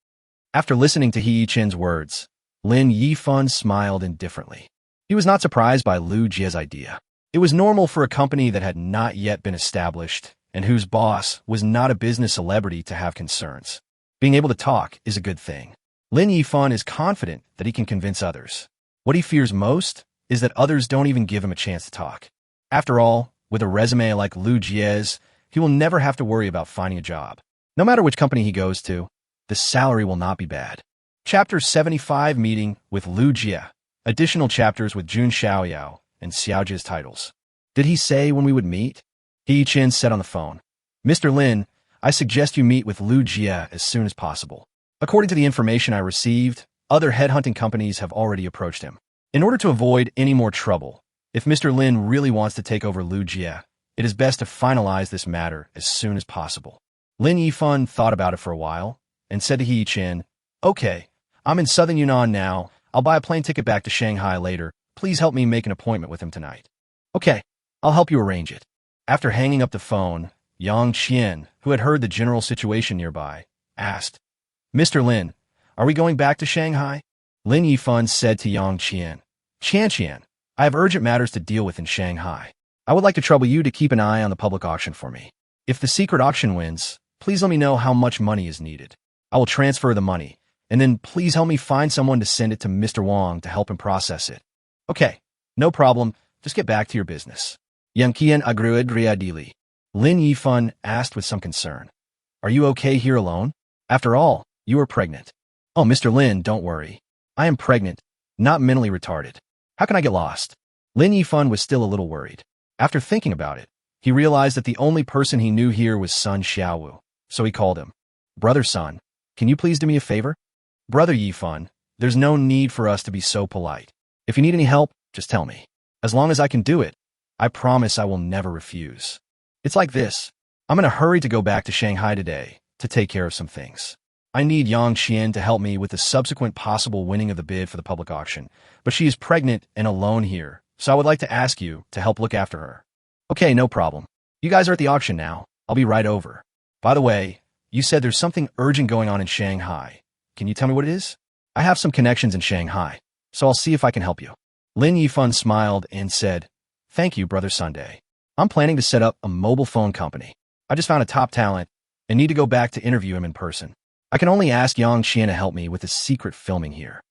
After listening to He Chen's words, Lin Yifan smiled indifferently. He was not surprised by Lu Jie's idea. It was normal for a company that had not yet been established and whose boss was not a business celebrity to have concerns. Being able to talk is a good thing. Lin Yifan is confident that he can convince others. What he fears most is that others don't even give him a chance to talk. After all, with a resume like Lu Jie's, he will never have to worry about finding a job. No matter which company he goes to, the salary will not be bad. Chapter 75 Meeting with Lu Jie. Additional chapters with Jun Xiaoyao and Xiaojie's titles. Did he say when we would meet? He Chen said on the phone. "Mr. Lin, I suggest you meet with Lu Jie as soon as possible. According to the information I received, other headhunting companies have already approached him. In order to avoid any more trouble, if Mr. Lin really wants to take over Lu Jie, it is best to finalize this matter as soon as possible." Lin Yifan thought about it for a while and said to He Chen, "Okay, I'm in southern Yunnan now. I'll buy a plane ticket back to Shanghai later. Please help me make an appointment with him tonight." "Okay, I'll help you arrange it." After hanging up the phone, Yang Qian, who had heard the general situation nearby, asked, Mr. Lin, are we going back to Shanghai? Lin Yifan said to Yang Qian. Qian, I have urgent matters to deal with in Shanghai. I would like to trouble you to keep an eye on the public auction for me. If the secret auction wins, please let me know how much money is needed. I will transfer the money, and then please help me find someone to send it to Mr. Wang to help him process it. Okay, no problem. Just get back to your business. Yang Qian agreed readily. Lin Yifan asked with some concern. Are you okay here alone? After all, you are pregnant. Oh, Mr. Lin, don't worry. I am pregnant, not mentally retarded. How can I get lost? Lin Yifan was still a little worried. After thinking about it, he realized that the only person he knew here was Sun Xiaowu, so he called him. Brother Sun, can you please do me a favor? Brother Yifan, there's no need for us to be so polite. If you need any help, just tell me. As long as I can do it, I promise I will never refuse. It's like this. I'm in a hurry to go back to Shanghai today to take care of some things. I need Yang Qian to help me with the subsequent possible winning of the bid for the public auction, but she is pregnant and alone here, so I would like to ask you to help look after her. Okay, no problem. You guys are at the auction now. I'll be right over. By the way, you said there's something urgent going on in Shanghai. Can you tell me what it is? I have some connections in Shanghai, so I'll see if I can help you. Lin Yifan smiled and said, Thank you, Brother Sunday. I'm planning to set up a mobile phone company. I just found a top talent and need to go back to interview him in person. I can only ask Yang Qian to help me with the secret filming here.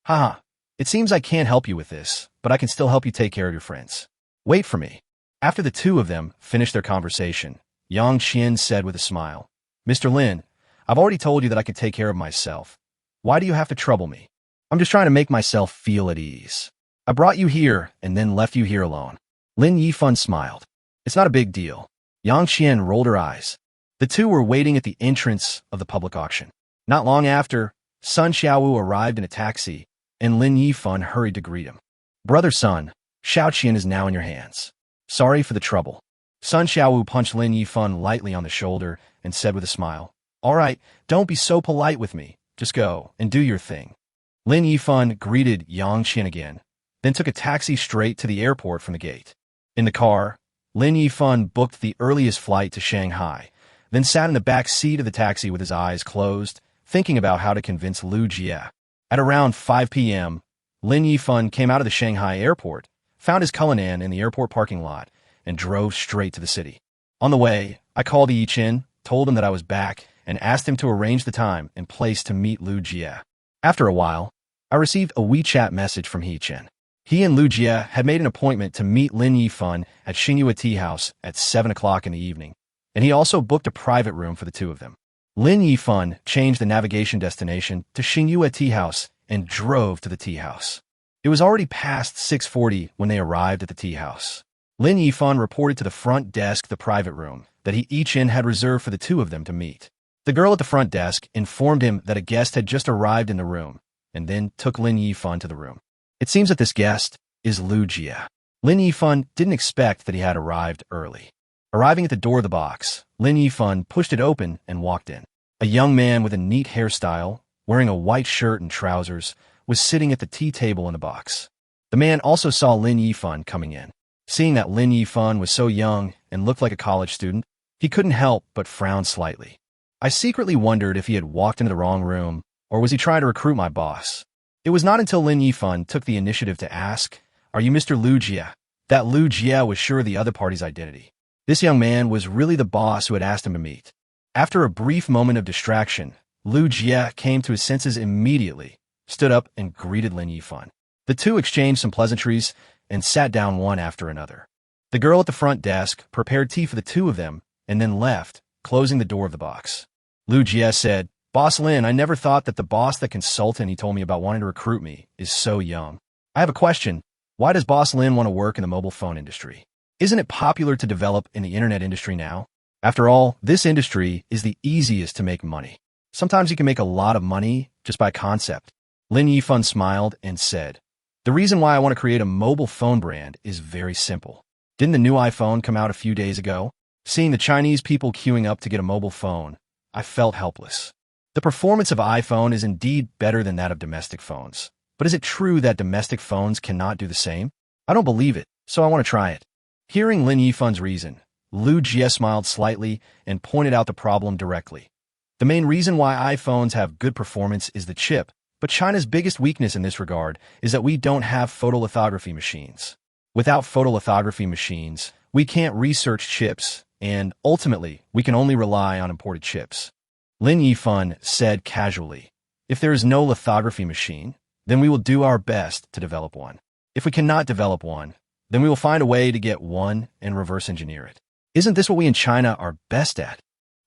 Haha, it seems I can't help you with this, but I can still help you take care of your friends. Wait for me. After the two of them finished their conversation, Yang Qian said with a smile, Mr. Lin, I've already told you that I can take care of myself. Why do you have to trouble me? I'm just trying to make myself feel at ease. I brought you here and then left you here alone. Lin Yifan smiled. It's not a big deal. Yang Qian rolled her eyes. The two were waiting at the entrance of the public auction. Not long after, Sun Xiaowu arrived in a taxi, and Lin Yifan hurried to greet him. Brother Sun, Xiao Qian is now in your hands. Sorry for the trouble. Sun Xiaowu punched Lin Yifan lightly on the shoulder and said with a smile, All right, don't be so polite with me. Just go and do your thing. Lin Yifan greeted Yang Qian again, then took a taxi straight to the airport from the gate. In the car, Lin Yifan booked the earliest flight to Shanghai, then sat in the back seat of the taxi with his eyes closed, thinking about how to convince Lu Jie. At around 5 p.m., Lin Yifan came out of the Shanghai airport, found his Cullinan in the airport parking lot, and drove straight to the city. On the way, I called Yi Chen, told him that I was back, and asked him to arrange the time and place to meet Lu Jie. After a while, I received a WeChat message from Yi Chen. He and Lu Jie had made an appointment to meet Lin Yifan at Xingyue Tea House at 7 o'clock in the evening, and he also booked a private room for the two of them. Lin Yifan changed the navigation destination to Xingyue Tea House and drove to the tea house. It was already past 6:40 when they arrived at the tea house. Lin Yifan reported to the front desk the private room that Yi Chen had reserved for the two of them to meet. The girl at the front desk informed him that a guest had just arrived in the room, and then took Lin Yifan to the room. It seems that this guest is Lu Jie. Lin Yifan didn't expect that he had arrived early. Arriving at the door of the box, Lin Yifan pushed it open and walked in. A young man with a neat hairstyle, wearing a white shirt and trousers, was sitting at the tea table in the box. The man also saw Lin Yifan coming in. Seeing that Lin Yifan was so young and looked like a college student, he couldn't help but frown slightly. I secretly wondered if he had walked into the wrong room, or was he trying to recruit my boss? It was not until Lin Yifan took the initiative to ask, Are you Mr. Lu Jie? That Lu Jie was sure of the other party's identity. This young man was really the boss who had asked him to meet. After a brief moment of distraction, Lu Jie came to his senses immediately, stood up and greeted Lin Yifan. The two exchanged some pleasantries and sat down one after another. The girl at the front desk prepared tea for the two of them and then left, closing the door of the box. Lu Jie said, Boss Lin, I never thought that the boss that consultant he told me about wanting to recruit me is so young. I have a question. Why does Boss Lin want to work in the mobile phone industry? Isn't it popular to develop in the internet industry now? After all, this industry is the easiest to make money. Sometimes you can make a lot of money just by concept. Lin Yifan smiled and said, The reason why I want to create a mobile phone brand is very simple. Didn't the new iPhone come out a few days ago? Seeing the Chinese people queuing up to get a mobile phone, I felt helpless. The performance of iPhone is indeed better than that of domestic phones. But is it true that domestic phones cannot do the same? I don't believe it, so I want to try it. Hearing Lin Yifan's reason, Lu Jie smiled slightly and pointed out the problem directly. The main reason why iPhones have good performance is the chip, but China's biggest weakness in this regard is that we don't have photolithography machines. Without photolithography machines, we can't research chips, and ultimately, we can only rely on imported chips. Lin Yifan said casually, "If there is no lithography machine, then we will do our best to develop one. If we cannot develop one, then we will find a way to get one and reverse engineer it. Isn't this what we in China are best at?"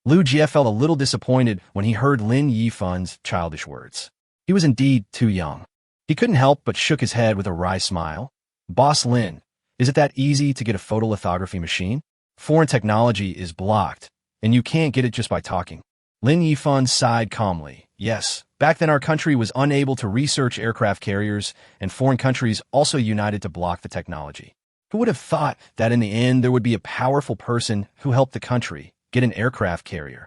Lu Jie felt a little disappointed when he heard Lin Yifan's childish words. He was indeed too young. He couldn't help but shook his head with a wry smile. "Boss Lin, is it that easy to get a photolithography machine? Foreign technology is blocked, and you can't get it just by talking." Lin Yifan sighed calmly. "Yes, back then our country was unable to research aircraft carriers, and foreign countries also united to block the technology. Who would have thought that in the end there would be a powerful person who helped the country get an aircraft carrier?"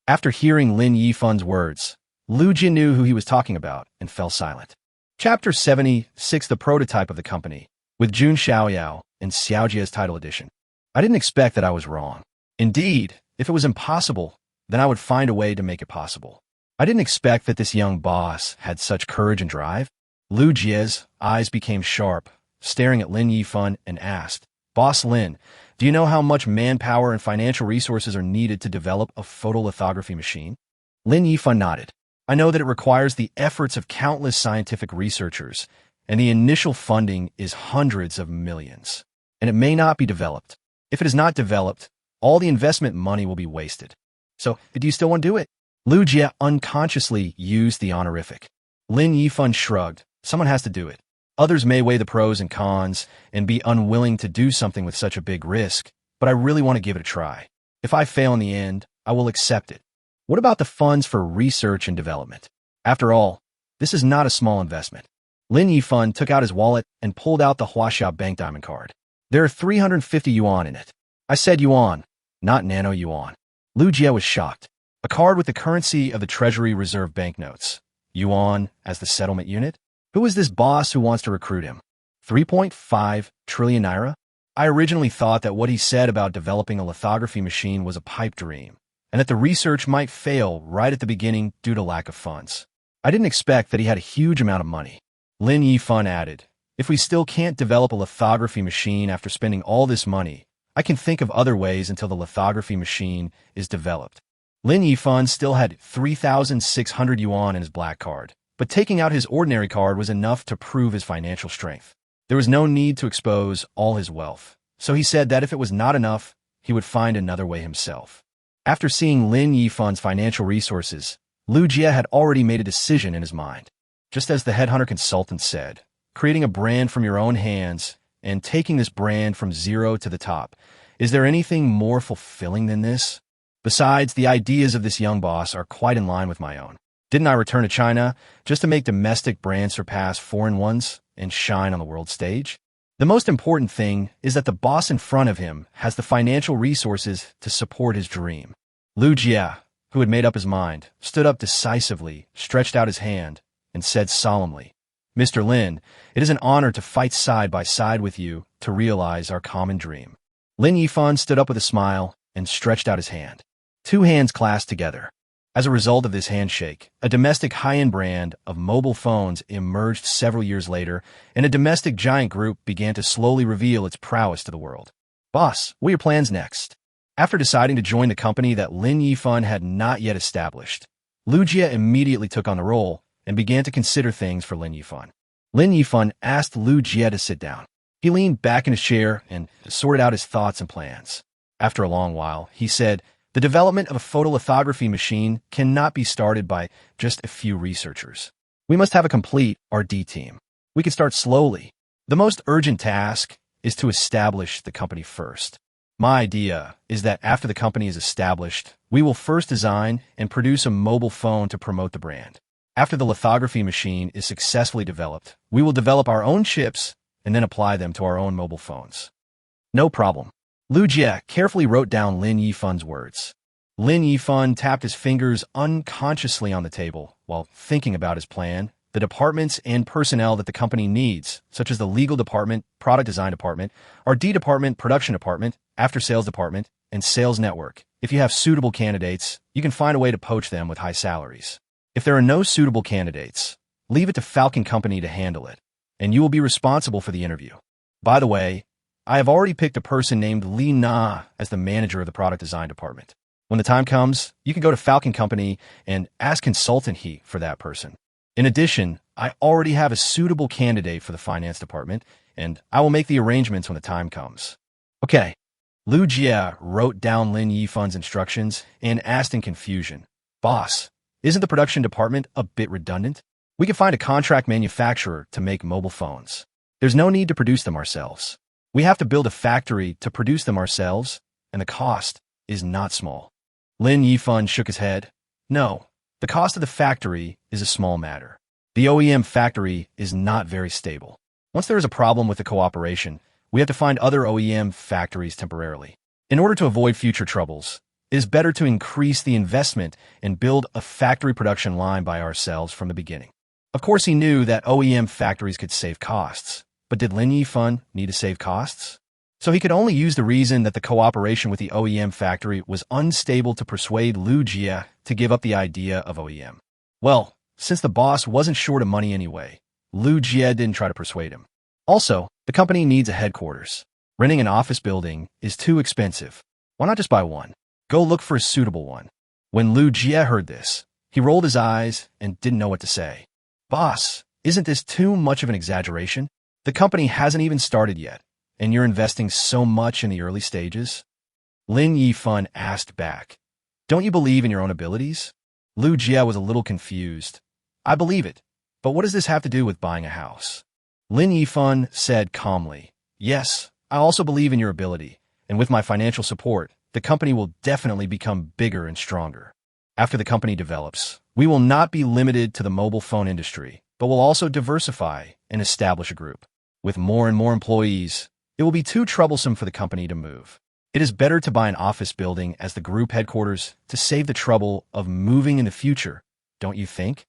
After hearing Lin Yifan's words, Lu Jie knew who he was talking about and fell silent. Chapter 76, The Prototype of the Company, with Jun Xiaoyao and Xiaojie's title edition. I didn't expect that I was wrong. Indeed, if it was impossible, then I would find a way to make it possible. I didn't expect that this young boss had such courage and drive. Lu Jie's eyes became sharp, staring at Lin Yifan, and asked, "Boss Lin, do you know how much manpower and financial resources are needed to develop a photolithography machine?" Lin Yifan nodded. "I know that it requires the efforts of countless scientific researchers, and the initial funding is hundreds of millions, and it may not be developed. If it is not developed, all the investment money will be wasted. So, do you still want to do it?" Lu Jie unconsciously used the honorific. Lin Yifan shrugged. "Someone has to do it. Others may weigh the pros and cons and be unwilling to do something with such a big risk, but I really want to give it a try. If I fail in the end, I will accept it. What about the funds for research and development? After all, this is not a small investment." Lin Yifan took out his wallet and pulled out the Huaxia Bank Diamond card. "There are 350 yuan in it." "I said yuan, not nano yuan." Lu Jie was shocked. A card with the currency of the Treasury Reserve banknotes. Yuan as the settlement unit? Who is this boss who wants to recruit him? 3.5 trillion naira? I originally thought that what he said about developing a lithography machine was a pipe dream, and that the research might fail right at the beginning due to lack of funds. I didn't expect that he had a huge amount of money. Lin Yifan added, "If we still can't develop a lithography machine after spending all this money, I can think of other ways until the lithography machine is developed." Lin Yifan still had 3,600 yuan in his black card, but taking out his ordinary card was enough to prove his financial strength. There was no need to expose all his wealth, so he said that if it was not enough, he would find another way himself. After seeing Lin Yifan's financial resources, Lu Jie had already made a decision in his mind. Just as the headhunter consultant said, creating a brand from your own hands and taking this brand from zero to the top, is there anything more fulfilling than this? Besides, the ideas of this young boss are quite in line with my own. Didn't I return to China just to make domestic brands surpass foreign ones and shine on the world stage? The most important thing is that the boss in front of him has the financial resources to support his dream. Lu Jie, who had made up his mind, stood up decisively, stretched out his hand, and said solemnly, "Mr. Lin, it is an honor to fight side by side with you to realize our common dream." Lin Yifan stood up with a smile and stretched out his hand. Two hands clasped together. As a result of this handshake, a domestic high-end brand of mobile phones emerged several years later, and a domestic giant group began to slowly reveal its prowess to the world. "Boss, what are your plans next?" After deciding to join the company that Lin Yifan had not yet established, Lu Jie immediately took on the role and began to consider things for Lin Yifan. Lin Yifan asked Lu Jie to sit down. He leaned back in his chair and sorted out his thoughts and plans. After a long while, he said, "The development of a photolithography machine cannot be started by just a few researchers. We must have a complete R&D team. We can start slowly. The most urgent task is to establish the company first. My idea is that after the company is established, we will first design and produce a mobile phone to promote the brand. After the lithography machine is successfully developed, we will develop our own chips and then apply them to our own mobile phones." "No problem." Lu Jie carefully wrote down Lin Yifan's words. Lin Yifan tapped his fingers unconsciously on the table while thinking about his plan. The departments and personnel that the company needs, such as the legal department, product design department, R&D department, production department, after-sales department, and sales network, If you have suitable candidates, you can find a way to poach them with high salaries. If there are no suitable candidates, leave it to Falcon Company to handle it, and you will be responsible for the interview. By the way, I have already picked a person named Li Na as the manager of the product design department. When the time comes, you can go to Falcon Company and ask consultant he for that person. In addition, I already have a suitable candidate for the finance department, and I will make the arrangements when the time comes. Okay. Lu Jie wrote down Lin Yifan's instructions and asked in confusion, "Boss, isn't the production department a bit redundant? We can find a contract manufacturer to make mobile phones. There's no need to produce them ourselves. We have to build a factory to produce them ourselves, and the cost is not small." Lin Yifan shook his head. "No, the cost of the factory is a small matter. The OEM factory is not very stable. Once there is a problem with the cooperation, we have to find other OEM factories temporarily. In order to avoid future troubles, it is better to increase the investment and build a factory production line by ourselves from the beginning." Of course, he knew that OEM factories could save costs, but did Lin Yifan need to save costs? So he could only use the reason that the cooperation with the OEM factory was unstable to persuade Lu Jie to give up the idea of OEM. Well, since the boss wasn't short of money anyway, Lu Jie didn't try to persuade him. Also, the company needs a headquarters. Renting an office building is too expensive. Why not just buy one? Go look for a suitable one. When Lu Jie heard this, he rolled his eyes and didn't know what to say. "Boss, isn't this too much of an exaggeration? The company hasn't even started yet, and you're investing so much in the early stages?" Lin Yifan asked back, "Don't you believe in your own abilities?" Lu Jie was a little confused. "I believe it, but what does this have to do with buying a house?" Lin Yifan said calmly, "Yes, I also believe in your ability, and with my financial support, the company will definitely become bigger and stronger. After the company develops, we will not be limited to the mobile phone industry, but will also diversify and establish a group. With more and more employees, it will be too troublesome for the company to move. It is better to buy an office building as the group headquarters to save the trouble of moving in the future, don't you think?"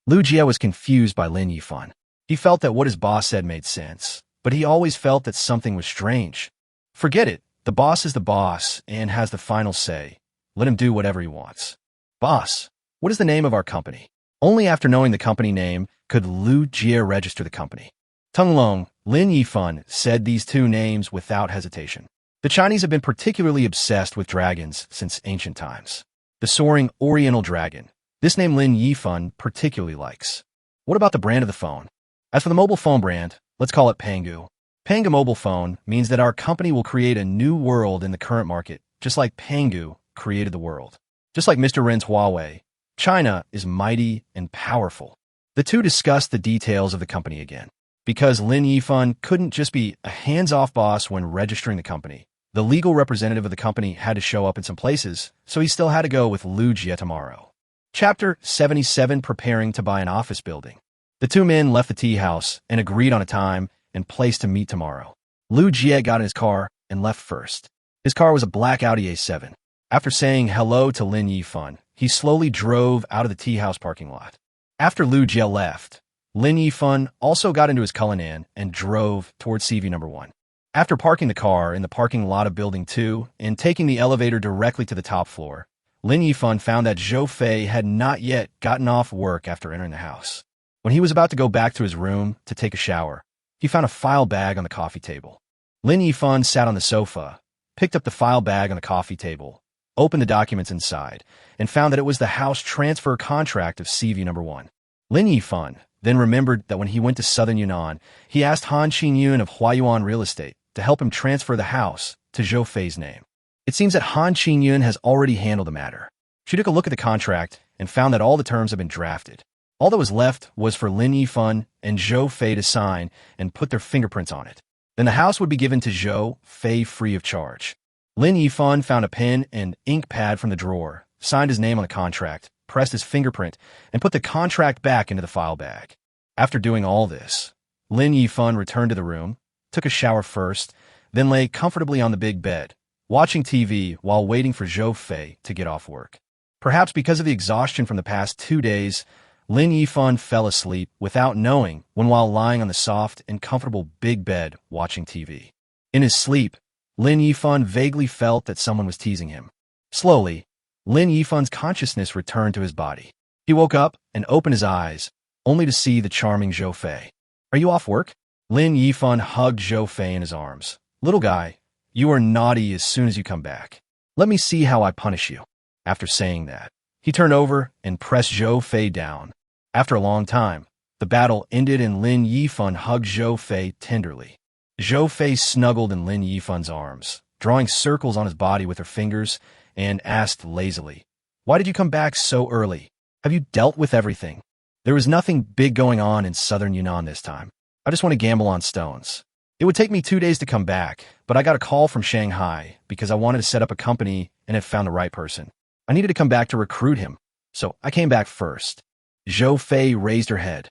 Lu Jie was confused by Lin Yifan. He felt that what his boss said made sense, but he always felt that something was strange. Forget it. The boss is the boss and has the final say. Let him do whatever he wants. "Boss, what is the name of our company?" Only after knowing the company name could Lu Jie register the company. Tunglong, Lin Yifan said these two names without hesitation. The Chinese have been particularly obsessed with dragons since ancient times. The soaring Oriental dragon. This name Lin Yifan particularly likes. What about the brand of the phone? As for the mobile phone brand, let's call it Pangu. Pangu Mobile Phone means that our company will create a new world in the current market, just like Pangu created the world. Just like Mr. Ren's Huawei, China is mighty and powerful. The two discussed the details of the company again. Because Lin Yifan couldn't just be a hands-off boss when registering the company, the legal representative of the company had to show up in some places, so he still had to go with Lu Jie tomorrow. Chapter 77: Preparing to buy an office building. The two men left the tea house and agreed on a time and place to meet tomorrow. Lu Jie got in his car and left first. His car was a black Audi A7. After saying hello to Lin Yifan, he slowly drove out of the tea house parking lot. After Lu Jie left, Lin Yifan also got into his Cullinan and drove towards CV number 1. After parking the car in the parking lot of Building 2 and taking the elevator directly to the top floor, Lin Yifan found that Zhou Fei had not yet gotten off work after entering the house. When he was about to go back to his room to take a shower, he found a file bag on the coffee table. Lin Yifan sat on the sofa, picked up the file bag on the coffee table, opened the documents inside, and found that it was the house transfer contract of CV number 1. Lin Yifan then remembered that when he went to southern Yunnan, he asked Han Qingyun of Huayuan Real Estate to help him transfer the house to Zhou Fei's name. It seems that Han Qingyun has already handled the matter. She took a look at the contract and found that all the terms had been drafted. All that was left was for Lin Yifan and Zhou Fei to sign and put their fingerprints on it. Then the house would be given to Zhou Fei free of charge. Lin Yifan found a pen and ink pad from the drawer, signed his name on the contract, pressed his fingerprint, and put the contract back into the file bag. After doing all this, Lin Yifan returned to the room, took a shower first, then lay comfortably on the big bed, watching TV while waiting for Zhou Fei to get off work. Perhaps because of the exhaustion from the past 2 days, Lin Yifan fell asleep without knowing when while lying on the soft and comfortable big bed watching TV. In his sleep, Lin Yifan vaguely felt that someone was teasing him. Slowly, Lin Yifan's consciousness returned to his body. He woke up and opened his eyes, only to see the charming Zhou Fei. Are you off work? Lin Yifan hugged Zhou Fei in his arms. Little guy, you are naughty as soon as you come back. Let me see how I punish you. After saying that, he turned over and pressed Zhou Fei down. After a long time, the battle ended and Lin Yifan hugged Zhou Fei tenderly. Zhou Fei snuggled in Lin Yifan's arms, drawing circles on his body with her fingers, and asked lazily, "Why did you come back so early? Have you dealt with everything?" There was nothing big going on in southern Yunnan this time. I just want to gamble on stones. It would take me 2 days to come back, but I got a call from Shanghai because I wanted to set up a company and had found the right person. I needed to come back to recruit him, so I came back first. Zhou Fei raised her head.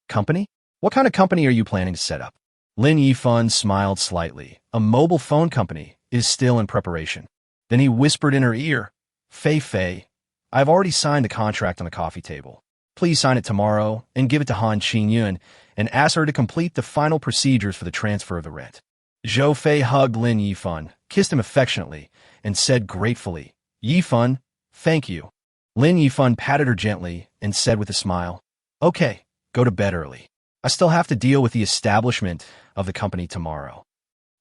Company? What kind of company are you planning to set up? Lin Yifan smiled slightly. A mobile phone company is still in preparation. Then he whispered in her ear, Fei, I've already signed the contract on the coffee table. Please sign it tomorrow and give it to Han Qingyun and ask her to complete the final procedures for the transfer of the rent. Zhou Fei hugged Lin Yifan, kissed him affectionately, and said gratefully, Yifan, thank you. Lin Yifan patted her gently and said with a smile, Okay, go to bed early. I still have to deal with the establishment of the company tomorrow.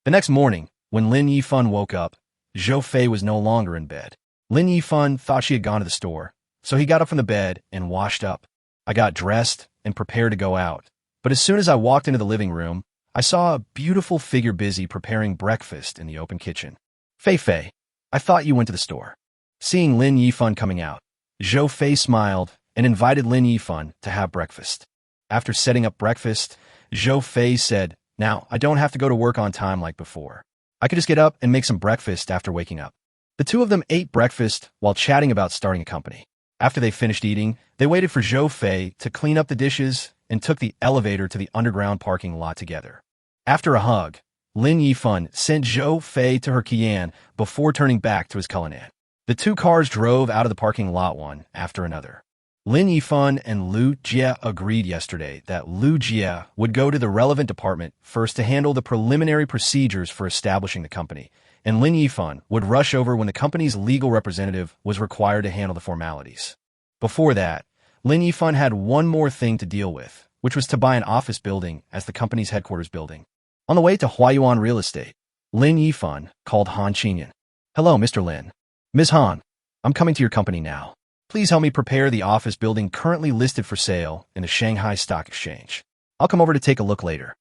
The next morning, when Lin Yifan woke up, Zhou Fei was no longer in bed. Lin Yifan thought she had gone to the store, so he got up from the bed and washed up. I got dressed and prepared to go out, but as soon as I walked into the living room, I saw a beautiful figure busy preparing breakfast in the open kitchen. Fei, I thought you went to the store. Seeing Lin Yifan coming out, Zhou Fei smiled and invited Lin Yifan to have breakfast. After setting up breakfast, Zhou Fei said, Now, I don't have to go to work on time like before. I could just get up and make some breakfast after waking up. The two of them ate breakfast while chatting about starting a company. After they finished eating, they waited for Zhou Fei to clean up the dishes and took the elevator to the underground parking lot together. After a hug, Lin Yifan sent Zhou Fei to her Qian before turning back to his Cullinan. The two cars drove out of the parking lot one after another. Lin Yifan and Lu Jie agreed yesterday that Lu Jie would go to the relevant department first to handle the preliminary procedures for establishing the company, and Lin Yifan would rush over when the company's legal representative was required to handle the formalities. Before that, Lin Yifan had one more thing to deal with, which was to buy an office building as the company's headquarters building. On the way to Huayuan Real Estate, Lin Yifan called Han Qingyun. Hello, Mr. Lin. Ms. Han, I'm coming to your company now. Please help me prepare the office building currently listed for sale in the Shanghai Stock Exchange. I'll come over to take a look later.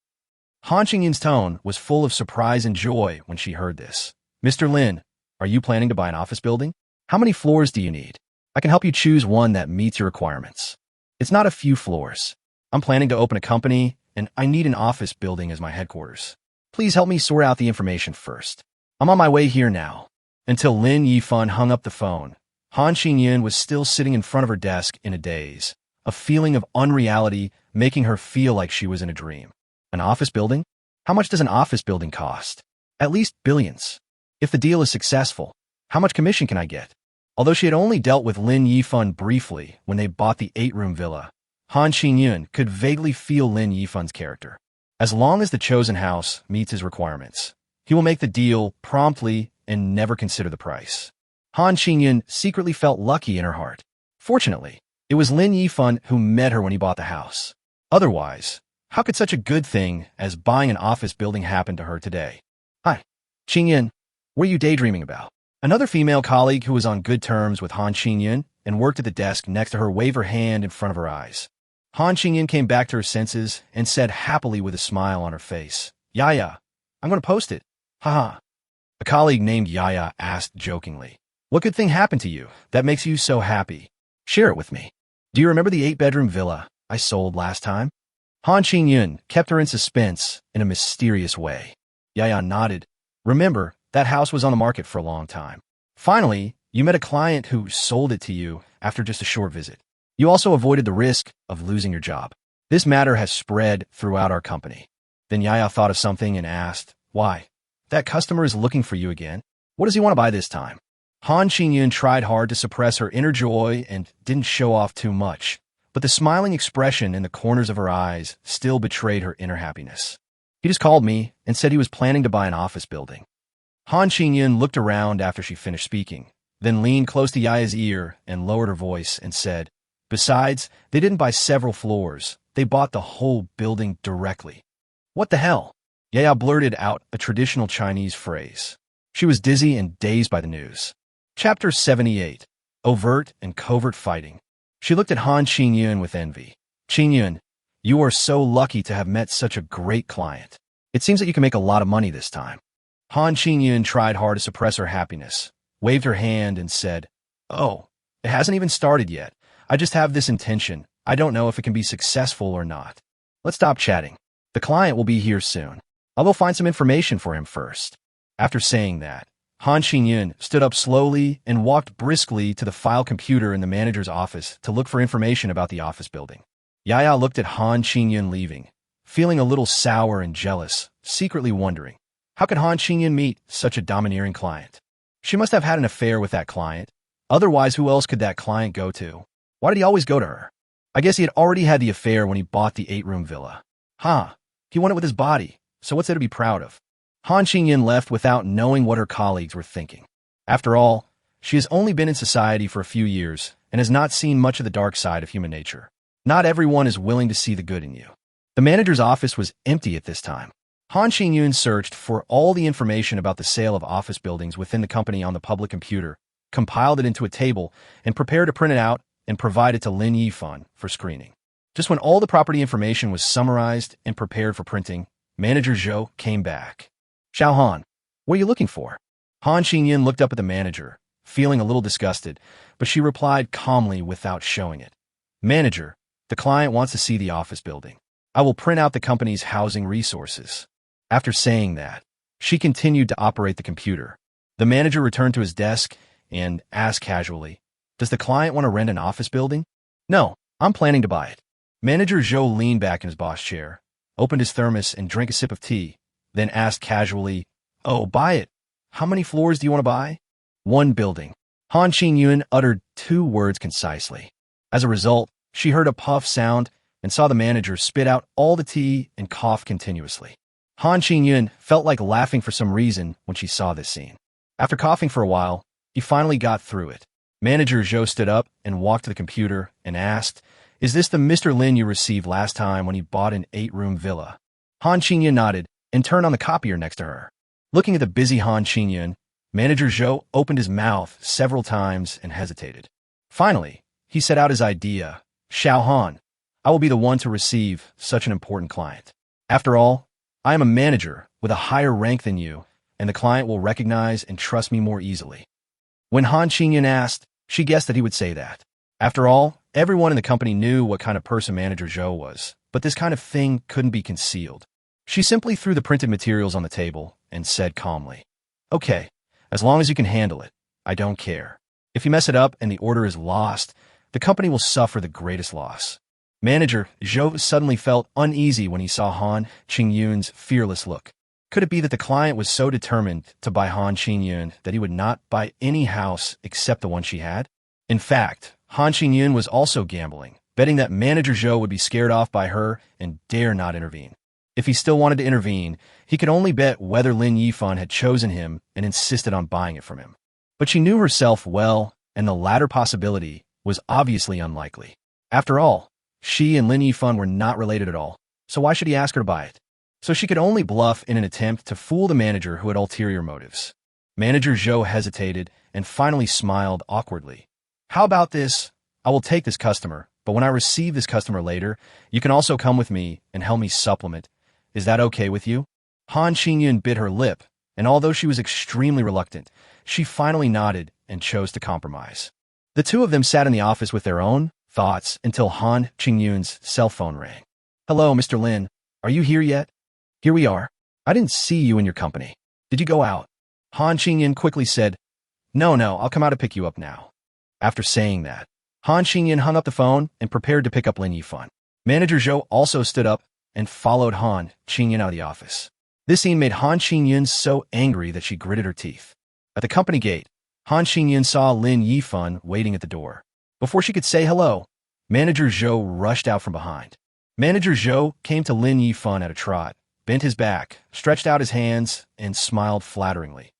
Han Qingyun's tone was full of surprise and joy when she heard this. Mr. Lin, are you planning to buy an office building? How many floors do you need? I can help you choose one that meets your requirements. It's not a few floors. I'm planning to open a company, and I need an office building as my headquarters. Please help me sort out the information first. I'm on my way here now. Until Lin Yifan hung up the phone, Han Qingyun was still sitting in front of her desk in a daze, a feeling of unreality making her feel like she was in a dream. An office building? How much does an office building cost? At least billions. If the deal is successful, how much commission can I get? Although she had only dealt with Lin Yifan briefly when they bought the 8-room villa, Han Qingyun could vaguely feel Lin Yifan's character. As long as the chosen house meets his requirements, he will make the deal promptly and never consider the price. Han Qingyun secretly felt lucky in her heart. Fortunately, it was Lin Yifan who met her when he bought the house. Otherwise, how could such a good thing as buying an office building happen to her today? Hi, Qingyun, what are you daydreaming about? Another female colleague who was on good terms with Han Qingyun and worked at the desk next to her waved her hand in front of her eyes. Han Qingyun came back to her senses and said happily with a smile on her face, Yaya, I'm going to post it. Haha. A colleague named Yaya asked jokingly, What good thing happened to you that makes you so happy? Share it with me. Do you remember the 8-bedroom villa I sold last time? Han Qingyun kept her in suspense in a mysterious way. Yaya nodded. Remember, that house was on the market for a long time. Finally, you met a client who sold it to you after just a short visit. You also avoided the risk of losing your job. This matter has spread throughout our company. Then Yaya thought of something and asked, Why? That customer is looking for you again. What does he want to buy this time? Han Qingyun tried hard to suppress her inner joy and didn't show off too much, but the smiling expression in the corners of her eyes still betrayed her inner happiness. He just called me and said he was planning to buy an office building. Han Qingyun looked around after she finished speaking, then leaned close to Yaya's ear and lowered her voice and said, "Besides, they didn't buy several floors. They bought the whole building directly." "What the hell?" Yaya blurted out a traditional Chinese phrase. She was dizzy and dazed by the news. Chapter 78. Overt and Covert Fighting. She looked at Han Qingyun with envy. "Qingyun, you are so lucky to have met such a great client. It seems that you can make a lot of money this time." Han Qingyun tried hard to suppress her happiness, waved her hand, and said, "Oh, it hasn't even started yet. I just have this intention. I don't know if it can be successful or not. Let's stop chatting. The client will be here soon. I'll go find some information for him first." After saying that, Han Qingyun stood up slowly and walked briskly to the file computer in the manager's office to look for information about the office building. Yaya looked at Han Qingyun leaving, feeling a little sour and jealous, secretly wondering, how could Han Qingyun meet such a domineering client? She must have had an affair with that client. Otherwise, who else could that client go to? Why did he always go to her? I guess he had already had the affair when he bought the 8-room villa. He won it with his body, so what's there to be proud of? Han Qingyun left without knowing what her colleagues were thinking. After all, she has only been in society for a few years and has not seen much of the dark side of human nature. Not everyone is willing to see the good in you. The manager's office was empty at this time. Han Qingyun searched for all the information about the sale of office buildings within the company on the public computer, compiled it into a table, and prepared to print it out and provide it to Lin Yifan for screening. Just when all the property information was summarized and prepared for printing, Manager Zhou came back. "Xiao Han, what are you looking for?" Han Qingyun looked up at the manager, feeling a little disgusted, but she replied calmly without showing it. "Manager, the client wants to see the office building. I will print out the company's housing resources." After saying that, she continued to operate the computer. The manager returned to his desk and asked casually, "Does the client want to rent an office building?" "No, I'm planning to buy it." Manager Zhou leaned back in his boss chair, opened his thermos and drank a sip of tea, then asked casually, "Oh, buy it. How many floors do you want to buy?" "One building." Han Qingyun uttered 2 words concisely. As a result, she heard a puff sound and saw the manager spit out all the tea and cough continuously. Han Qingyun felt like laughing for some reason when she saw this scene. After coughing for a while, he finally got through it. Manager Zhou stood up and walked to the computer and asked, "Is this the Mr. Lin you received last time when he bought an 8-room villa?" Han Qingyun nodded and turned on the copier next to her. Looking at the busy Han Qingyun, Manager Zhou opened his mouth several times and hesitated. Finally, he set out his idea. "Xiao Han, I will be the one to receive such an important client. After all, I am a manager with a higher rank than you, and the client will recognize and trust me more easily." When Han Qingyun asked, she guessed that he would say that. After all, everyone in the company knew what kind of person Manager Zhou was, but this kind of thing couldn't be concealed. She simply threw the printed materials on the table and said calmly, "Okay, as long as you can handle it, I don't care. If you mess it up and the order is lost, the company will suffer the greatest loss." Manager Zhou suddenly felt uneasy when he saw Han Qingyun's fearless look. Could it be that the client was so determined to buy Han Qingyun that he would not buy any house except the one she had? In fact, Han Qingyun was also gambling, betting that Manager Zhou would be scared off by her and dare not intervene. If he still wanted to intervene, he could only bet whether Lin Yifan had chosen him and insisted on buying it from him. But she knew herself well, and the latter possibility was obviously unlikely. After all, she and Lin Yifan were not related at all, so why should he ask her to buy it? So she could only bluff in an attempt to fool the manager who had ulterior motives. Manager Zhou hesitated and finally smiled awkwardly. "How about this? I will take this customer, but when I receive this customer later, you can also come with me and help me supplement. Is that okay with you?" Han Qingyun bit her lip, and although she was extremely reluctant, she finally nodded and chose to compromise. The two of them sat in the office with their own thoughts until Han Qingyun's cell phone rang. "Hello, Mr. Lin. Are you here yet?" "Here we are. I didn't see you in your company. Did you go out?" Han Qingyun quickly said, No, I'll come out to pick you up now." After saying that, Han Qingyun hung up the phone and prepared to pick up Lin Yifan. Manager Zhou also stood up and followed Han Qingyun out of the office. This scene made Han Qingyun so angry that she gritted her teeth. At the company gate, Han Qingyun saw Lin Yifan waiting at the door. Before she could say hello, Manager Zhou rushed out from behind. Manager Zhou came to Lin Yifan at a trot, bent his back, stretched out his hands, and smiled flatteringly.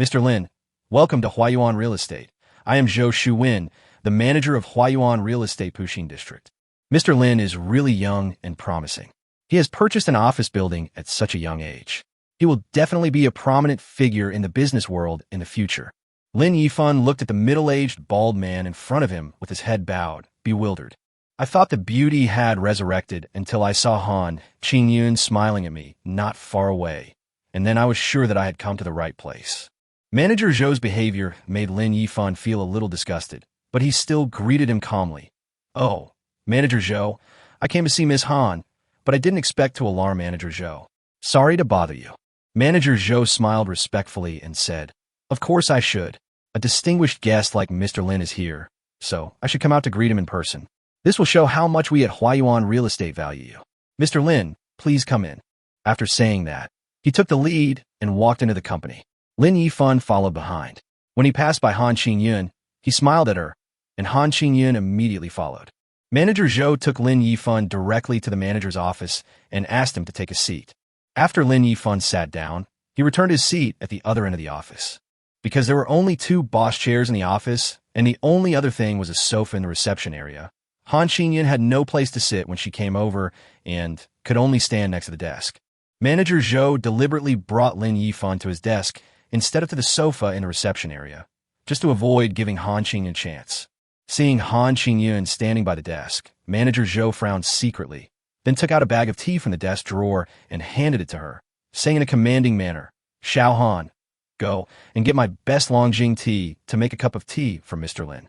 "Mr. Lin, welcome to Huayuan Real Estate. I am Zhou Shuwen, the manager of Huayuan Real Estate Puxing District. Mr. Lin is really young and promising. He has purchased an office building at such a young age. He will definitely be a prominent figure in the business world in the future. Lin Yifan looked at the middle-aged, bald man in front of him with his head bowed, bewildered. I thought the beauty had resurrected until I saw Han Qingyun smiling at me, not far away, and then I was sure that I had come to the right place. Manager Zhou's behavior made Lin Yifan feel a little disgusted, but he still greeted him calmly. Oh, Manager Zhou, I came to see Miss Han, but I didn't expect to alarm Manager Zhou. Sorry to bother you. Manager Zhou smiled respectfully and said, Of course I should. A distinguished guest like Mr. Lin is here, so I should come out to greet him in person. This will show how much we at Huayuan Real Estate value you. Mr. Lin, please come in. After saying that, he took the lead and walked into the company. Lin Yifan followed behind. When he passed by Han Qingyun, he smiled at her, and Han Qingyun immediately followed. Manager Zhou took Lin Yifan directly to the manager's office and asked him to take a seat. After Lin Yifan sat down, he returned his seat at the other end of the office. Because there were only 2 boss chairs in the office, and the only other thing was a sofa in the reception area, Han Qingyun had no place to sit when she came over and could only stand next to the desk. Manager Zhou deliberately brought Lin Yifan to his desk instead of to the sofa in the reception area, just to avoid giving Han Qingyun a chance. Seeing Han Qingyun standing by the desk, Manager Zhou frowned secretly, then took out a bag of tea from the desk drawer and handed it to her, saying in a commanding manner, Xiao Han, go and get my best Longjing tea to make a cup of tea for Mr. Lin.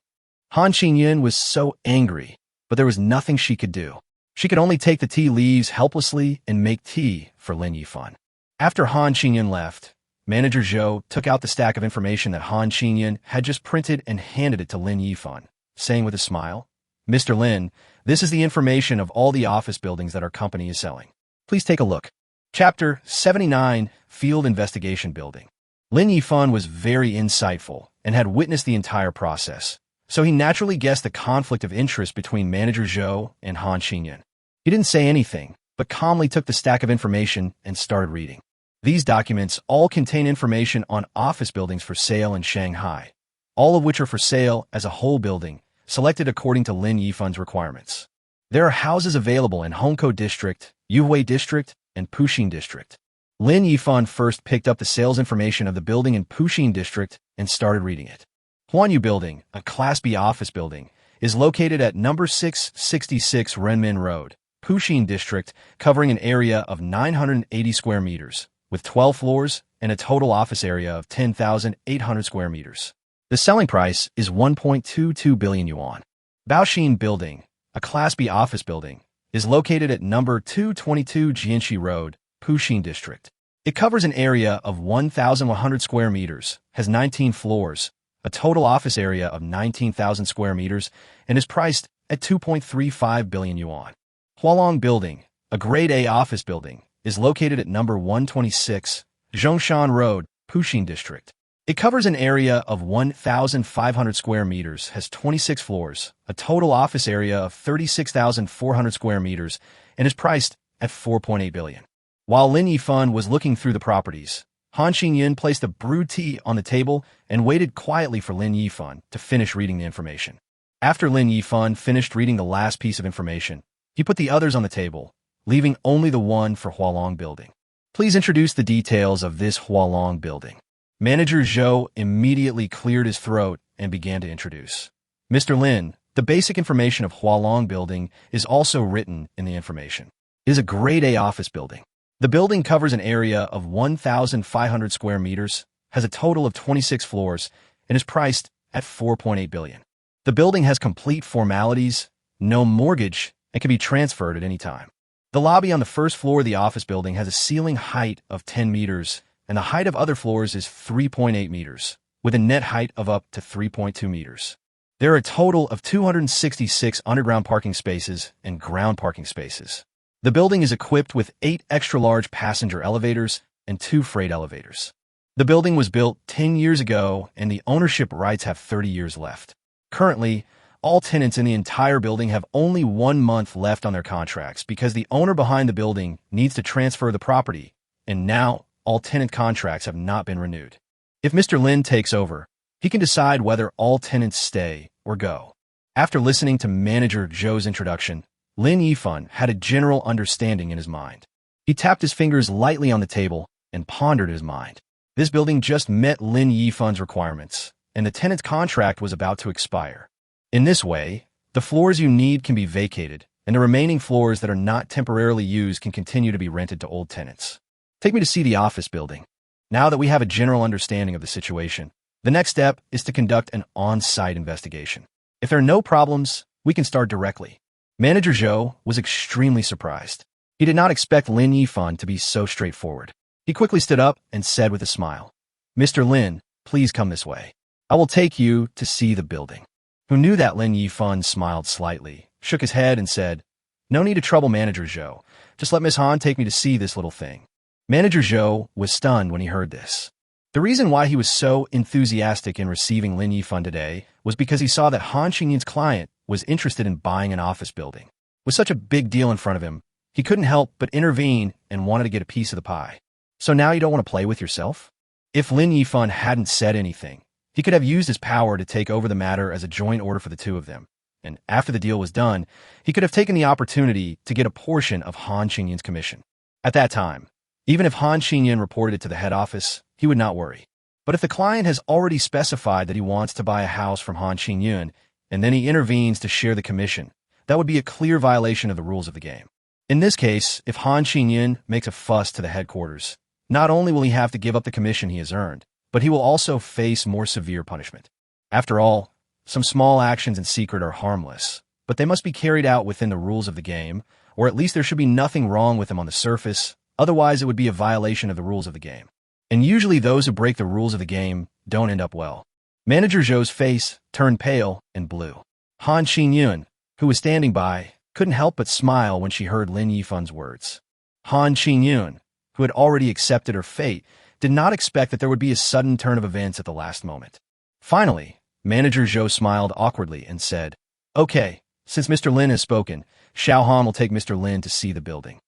Han Qingyun was so angry, but there was nothing she could do. She could only take the tea leaves helplessly and make tea for Lin Yifan. After Han Qingyun left, Manager Zhou took out the stack of information that Han Qingyun had just printed and handed it to Lin Yifan, saying with a smile, Mr. Lin, this is the information of all the office buildings that our company is selling. Please take a look. Chapter 79, Field Investigation Building. Lin Yifan was very insightful and had witnessed the entire process, so he naturally guessed the conflict of interest between Manager Zhou and Han Qingyun. He didn't say anything, but calmly took the stack of information and started reading. These documents all contain information on office buildings for sale in Shanghai, all of which are for sale as a whole building, selected according to Lin Yifan's requirements. There are houses available in Hongkou District, Yuhui District, and Puxing District. Lin Yifan first picked up the sales information of the building in Puxing District and started reading it. Huanyu Building, a Class B office building, is located at number 666 Renmin Road, Puxing District, covering an area of 980 square meters, with 12 floors and a total office area of 10,800 square meters. The selling price is 1.22 billion yuan. Baoxin Building, a Class B office building, is located at number 222 Jianxi Road, Puxing District. It covers an area of 1,100 square meters, has 19 floors, a total office area of 19,000 square meters, and is priced at 2.35 billion yuan. Hualong Building, a Grade A office building, is located at number 126 Zhongshan Road, Puxing District. It covers an area of 1,500 square meters, has 26 floors, a total office area of 36,400 square meters, and is priced at 4.8 billion. While Lin Yifan was looking through the properties, Han Qingyun placed a brewed tea on the table and waited quietly for Lin Yifan to finish reading the information. After Lin Yifan finished reading the last piece of information, he put the others on the table, leaving only the one for Hualong Building. Please introduce the details of this Hualong Building. Manager Zhou immediately cleared his throat and began to introduce. Mr. Lin, the basic information of Hualong Building is also written in the information. It is a Grade A office building. The building covers an area of 1,500 square meters, has a total of 26 floors, and is priced at 4.8 billion. The building has complete formalities, no mortgage, and can be transferred at any time. The lobby on the first floor of the office building has a ceiling height of 10 meters, and the height of other floors is 3.8 meters, with a net height of up to 3.2 meters. There are a total of 266 underground parking spaces and ground parking spaces. The building is equipped with 8 extra-large passenger elevators and 2 freight elevators. The building was built 10 years ago, and the ownership rights have 30 years left. Currently, all tenants in the entire building have only 1 month left on their contracts because the owner behind the building needs to transfer the property, and now all tenant contracts have not been renewed. If Mr. Lin takes over, He can decide whether all tenants stay or go. After listening to Manager Zhou's introduction, Lin Yifan had a general understanding in his mind. He tapped his fingers lightly on the table and pondered his mind. This building just met Lin Yifan's requirements, and the tenant's contract was about to expire. In this way, the floors you need can be vacated, and the remaining floors that are not temporarily used can continue to be rented to old tenants. Take me to see the office building. Now that we have a general understanding of the situation, the next step is to conduct an on-site investigation. If there are no problems, we can start directly. Manager Zhou was extremely surprised. He did not expect Lin Yifan to be so straightforward. He quickly stood up and said with a smile, "Mr. Lin, please come this way. I will take you to see the building." Who knew that Lin Yifan smiled slightly, shook his head and said, "No need to trouble Manager Zhou. Just let Miss Han take me to see this little thing." Manager Zhou was stunned when he heard this. The reason why he was so enthusiastic in receiving Lin Yifan today was because he saw that Han Qingyun's client was interested in buying an office building. With such a big deal in front of him, he couldn't help but intervene and wanted to get a piece of the pie. So now you don't want to play with yourself? If Lin Yifan hadn't said anything, he could have used his power to take over the matter as a joint order for the two of them. And after the deal was done, he could have taken the opportunity to get a portion of Han Qingyun's commission. At that time, even if Han Qingyun reported it to the head office, he would not worry. But if the client has already specified that he wants to buy a house from Han Qingyun, and then he intervenes to share the commission, that would be a clear violation of the rules of the game. In this case, if Han Qingyun makes a fuss to the headquarters, not only will he have to give up the commission he has earned, but he will also face more severe punishment. After all, some small actions in secret are harmless, but they must be carried out within the rules of the game, or at least there should be nothing wrong with them on the surface, otherwise it would be a violation of the rules of the game. And usually those who break the rules of the game don't end up well. Manager Zhou's face turned pale and blue. Han Qingyun, who was standing by, couldn't help but smile when she heard Lin Yifan's words. Han Qingyun, who had already accepted her fate, did not expect that there would be a sudden turn of events at the last moment. Finally, Manager Zhou smiled awkwardly and said, "Okay, since Mr. Lin has spoken, Xiao Han will take Mr. Lin to see the building."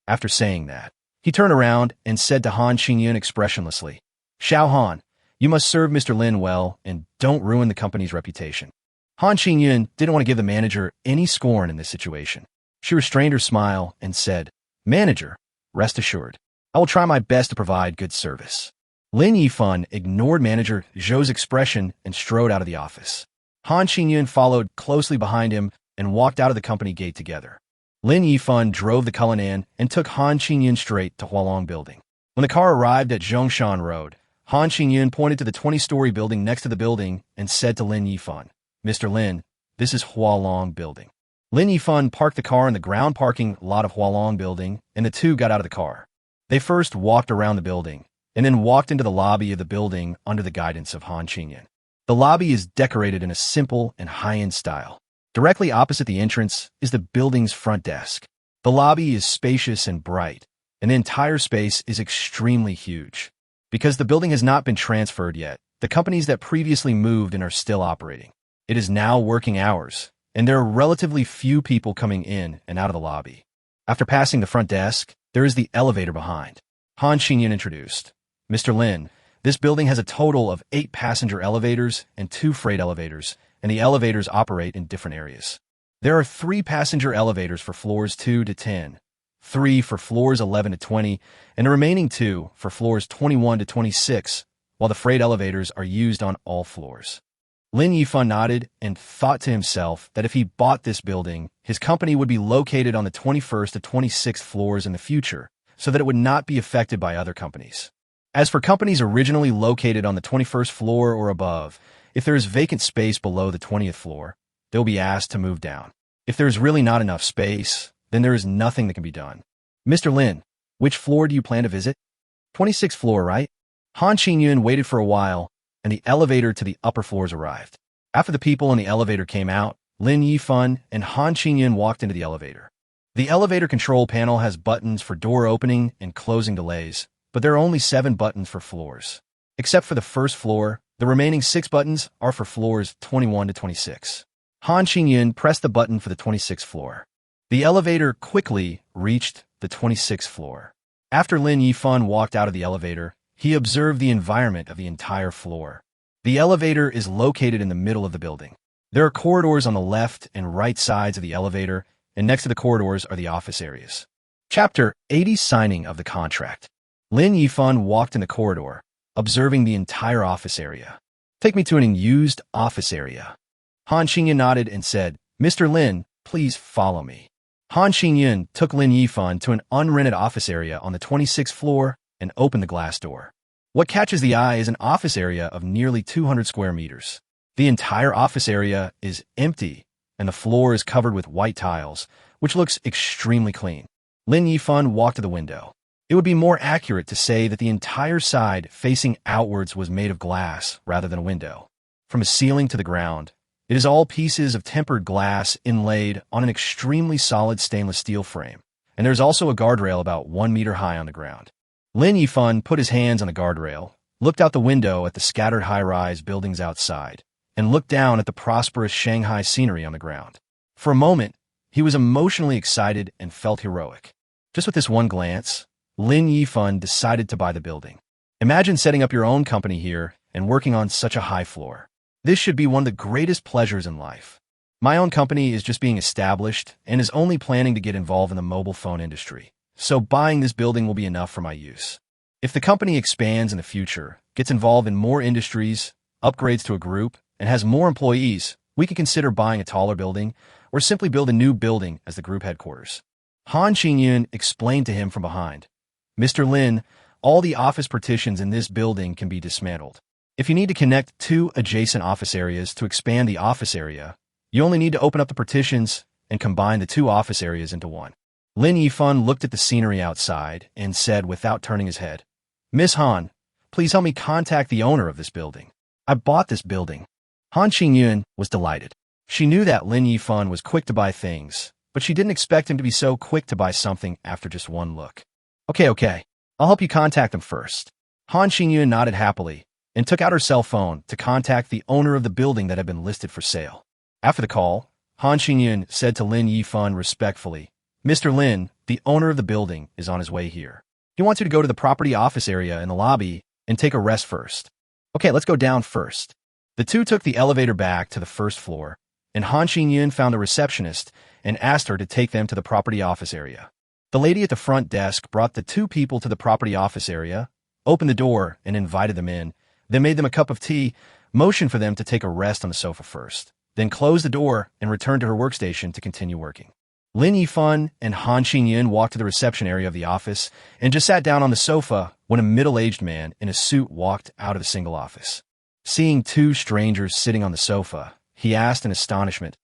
After saying that, he turned around and said to Han Qingyun expressionlessly, "Xiao Han, you must serve Mr. Lin well and don't ruin the company's reputation." Han Qingyun didn't want to give the manager any scorn in this situation. She restrained her smile and said, "Manager, rest assured, I will try my best to provide good service." Lin Yifan ignored Manager Zhou's expression and strode out of the office. Han Qingyun followed closely behind him and walked out of the company gate together. Lin Yifan drove the Cullinan and took Han Qingyun straight to Hualong Building. When the car arrived at Zhongshan Road, Han Qingyun pointed to the 20-story building next to the building and said to Lin Yifan, "Mr. Lin, this is Hualong Building." Lin Yifan parked the car in the ground parking lot of Hualong Building, and the two got out of the car. They first walked around the building, and then walked into the lobby of the building under the guidance of Han Qingyun. The lobby is decorated in a simple and high-end style. Directly opposite the entrance is the building's front desk. The lobby is spacious and bright, and the entire space is extremely huge. Because the building has not been transferred yet, the companies that previously moved in are still operating. It is now working hours, and there are relatively few people coming in and out of the lobby. After passing the front desk, there is the elevator behind. Han Qingyun introduced, "Mr. Lin, this building has a total of 8 passenger elevators and 2 freight elevators, and the elevators operate in different areas. There are 3 passenger elevators for floors 2 to 10, 3 for floors 11 to 20, and the remaining 2 for floors 21 to 26, while the freight elevators are used on all floors." Lin Yifan nodded and thought to himself that if he bought this building, his company would be located on the 21st to 26th floors in the future, so that it would not be affected by other companies. As for companies originally located on the 21st floor or above, if there is vacant space below the 20th floor, they'll be asked to move down. If there is really not enough space, then there is nothing that can be done. "Mr. Lin, which floor do you plan to visit?" 26th floor, right? Han Qingyun waited for a while, and the elevator to the upper floors arrived. After the people in the elevator came out, Lin Yifan and Han Qingyun walked into the elevator. The elevator control panel has buttons for door opening and closing delays, but there are only 7 buttons for floors. Except for the first floor, the remaining 6 buttons are for floors 21 to 26. Han Qingyun pressed the button for the 26th floor. The elevator quickly reached the 26th floor. After Lin Yifan walked out of the elevator, he observed the environment of the entire floor. The elevator is located in the middle of the building. There are corridors on the left and right sides of the elevator, and next to the corridors are the office areas. Chapter 80: Signing of the Contract. Lin Yifan walked in the corridor, observing the entire office area. Take me to an unused office area. Han Xingyun nodded and said, Mr. Lin, please follow me. Han Xingyun took Lin Yifan to an unrented office area on the 26th floor and opened the glass door. What catches the eye is an office area of nearly 200 square meters. The entire office area is empty, and the floor is covered with white tiles, which looks extremely clean. Lin Yifan walked to the window. It would be more accurate to say that the entire side facing outwards was made of glass rather than a window. From the ceiling to the ground, it is all pieces of tempered glass inlaid on an extremely solid stainless steel frame, and there's also a guardrail about 1 meter high on the ground. Lin Yifan put his hands on the guardrail, looked out the window at the scattered high-rise buildings outside, and looked down at the prosperous Shanghai scenery on the ground. For a moment, he was emotionally excited and felt heroic. Just with this one glance, Lin Yifan decided to buy the building. Imagine setting up your own company here and working on such a high floor. This should be one of the greatest pleasures in life. My own company is just being established and is only planning to get involved in the mobile phone industry, so buying this building will be enough for my use. If the company expands in the future, gets involved in more industries, upgrades to a group, and has more employees, we could consider buying a taller building or simply build a new building as the group headquarters. Han Xingyun explained to him from behind, Mr. Lin, all the office partitions in this building can be dismantled. If you need to connect two adjacent office areas to expand the office area, you only need to open up the partitions and combine the two office areas into one. Lin Yifan looked at the scenery outside and said without turning his head, Miss Han, please help me contact the owner of this building. I bought this building. Han Xingyun was delighted. She knew that Lin Yifan was quick to buy things, but she didn't expect him to be so quick to buy something after just one look. Okay. I'll help you contact them first. Han Xingyun nodded happily and took out her cell phone to contact the owner of the building that had been listed for sale. After the call, Han Xingyun said to Lin Yifan respectfully, Mr. Lin, the owner of the building, is on his way here. He wants you to go to the property office area in the lobby and take a rest first. Okay, let's go down first. The two took the elevator back to the first floor, and Han Xingyun found a receptionist and asked her to take them to the property office area. The lady at the front desk brought the two people to the property office area, opened the door and invited them in, then made them a cup of tea, motioned for them to take a rest on the sofa first, then closed the door and returned to her workstation to continue working. Lin Yifan and Han Xingyun walked to the reception area of the office and just sat down on the sofa when a middle-aged man in a suit walked out of the single office. Seeing two strangers sitting on the sofa, he asked in astonishment,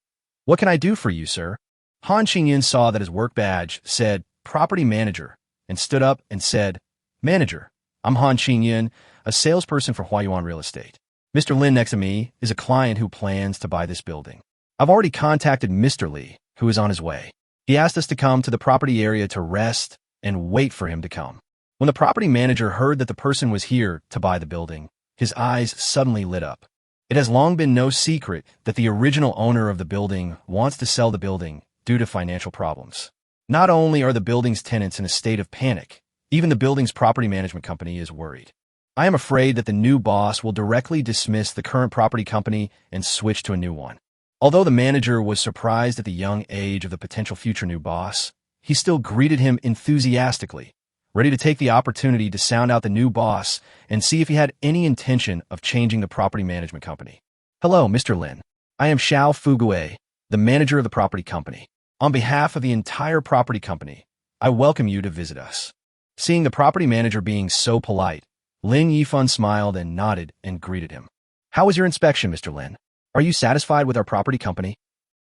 What can I do for you, sir? Han Xingyun saw that his work badge said Property Manager and stood up and said, Manager, I'm Han Xingyun, a salesperson for Yuan Real Estate. Mr. Lin next to me is a client who plans to buy this building. I've already contacted Mr. Li, who is on his way. He asked us to come to the property area to rest and wait for him to come. When the property manager heard that the person was here to buy the building, his eyes suddenly lit up. It has long been no secret that the original owner of the building wants to sell the building due to financial problems. Not only are the building's tenants in a state of panic, even the building's property management company is worried. I am afraid that the new boss will directly dismiss the current property company and switch to a new one. Although the manager was surprised at the young age of the potential future new boss, he still greeted him enthusiastically, ready to take the opportunity to sound out the new boss and see if he had any intention of changing the property management company. Hello, Mr. Lin. I am Xiao Fugue, the manager of the property company. On behalf of the entire property company, I welcome you to visit us. Seeing the property manager being so polite, Lin Yifan smiled and nodded and greeted him. How was your inspection, Mr. Lin? Are you satisfied with our property company?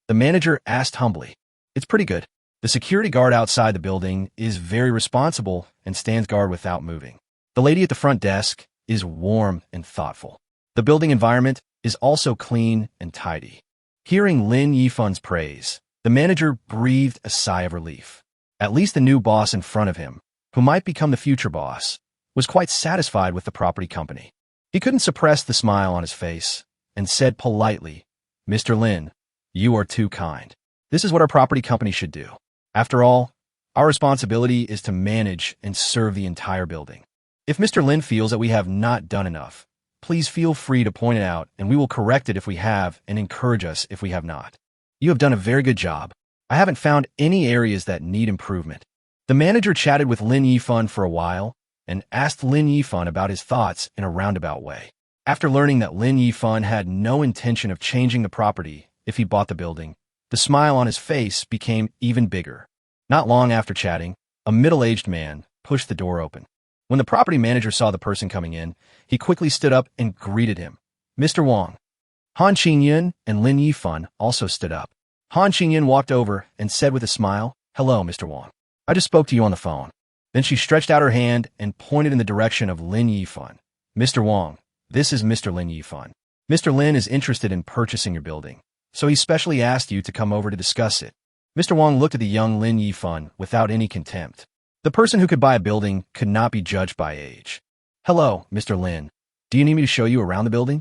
The manager asked humbly. It's pretty good. The security guard outside the building is very responsible and stands guard without moving. The lady at the front desk is warm and thoughtful. The building environment is also clean and tidy. Hearing Lin Yifan's praise, the manager breathed a sigh of relief. At least the new boss in front of him, who might become the future boss, was quite satisfied with the property company. He couldn't suppress the smile on his face and said politely, Mr. Lin, you are too kind. This is what our property company should do. After all, our responsibility is to manage and serve the entire building. If Mr. Lin feels that we have not done enough, please feel free to point it out and we will correct it if we have and encourage us if we have not. You have done a very good job. I haven't found any areas that need improvement. The manager chatted with Lin Yifan for a while and asked Lin Yifan about his thoughts in a roundabout way. After learning that Lin Yifan had no intention of changing the property if he bought the building, the smile on his face became even bigger. Not long after chatting, a middle-aged man pushed the door open. When the property manager saw the person coming in, he quickly stood up and greeted him. Mr. Wang. Han Qingyun and Lin Yifan also stood up. Han Qingyun walked over and said with a smile, "Hello, Mr. Wang. I just spoke to you on the phone." Then she stretched out her hand and pointed in the direction of Lin Yifan. "Mr. Wang, this is Mr. Lin Yifan. Mr. Lin is interested in purchasing your building, so he specially asked you to come over to discuss it." Mr. Wang looked at the young Lin Yifan without any contempt. The person who could buy a building could not be judged by age. "Hello, Mr. Lin. Do you need me to show you around the building?"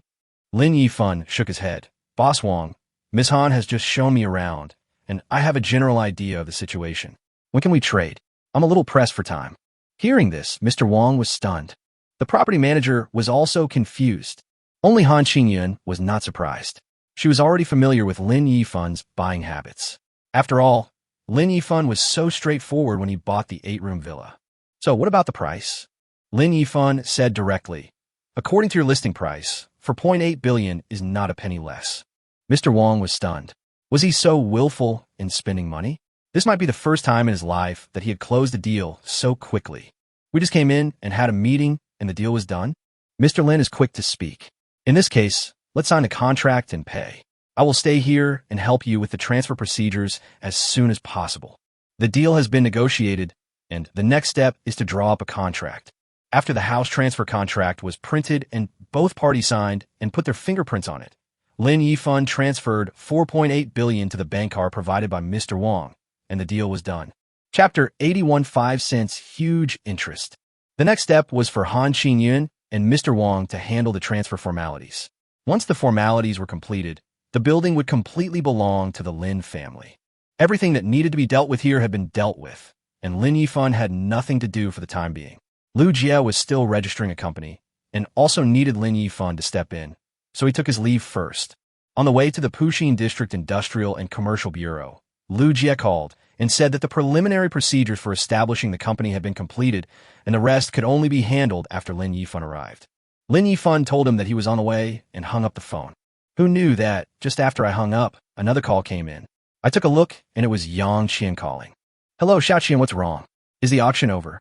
Lin Yifan shook his head. "Boss Wang, Ms. Han has just shown me around, and I have a general idea of the situation. When can we trade? I'm a little pressed for time." Hearing this, Mr. Wang was stunned. The property manager was also confused. Only Han Qingyun was not surprised. She was already familiar with Lin Yifan's buying habits. After all, Lin Yifan was so straightforward when he bought the 8-room villa. "So what about the price?" Lin Yifan said directly. "According to your listing price, 4.8 billion is not a penny less." Mr. Wang was stunned. Was he so willful in spending money? This might be the first time in his life that he had closed a deal so quickly. "We just came in and had a meeting and the deal was done." Mr. Lin is quick to speak. "In this case, let's sign a contract and pay. I will stay here and help you with the transfer procedures as soon as possible. The deal has been negotiated, and the next step is to draw up a contract." After the house transfer contract was printed and both parties signed and put their fingerprints on it, Lin Yifan transferred 4.8 billion to the bank card provided by Mr. Wang, and the deal was done. Chapter 81 5 cents huge interest. The next step was for Han Qingyun and Mr. Wang to handle the transfer formalities. Once the formalities were completed, the building would completely belong to the Lin family. Everything that needed to be dealt with here had been dealt with, and Lin Yifan had nothing to do for the time being. Lu Jie was still registering a company, and also needed Lin Yifan to step in, so he took his leave first. On the way to the Puxin District Industrial and Commercial Bureau, Lu Jie called and said that the preliminary procedures for establishing the company had been completed, and the rest could only be handled after Lin Yifan arrived. Lin Yifan told him that he was on the way and hung up the phone. Who knew that, just after I hung up, another call came in. I took a look, and it was Yang Qian calling. "Hello, Xiaoqian, what's wrong? Is the auction over?"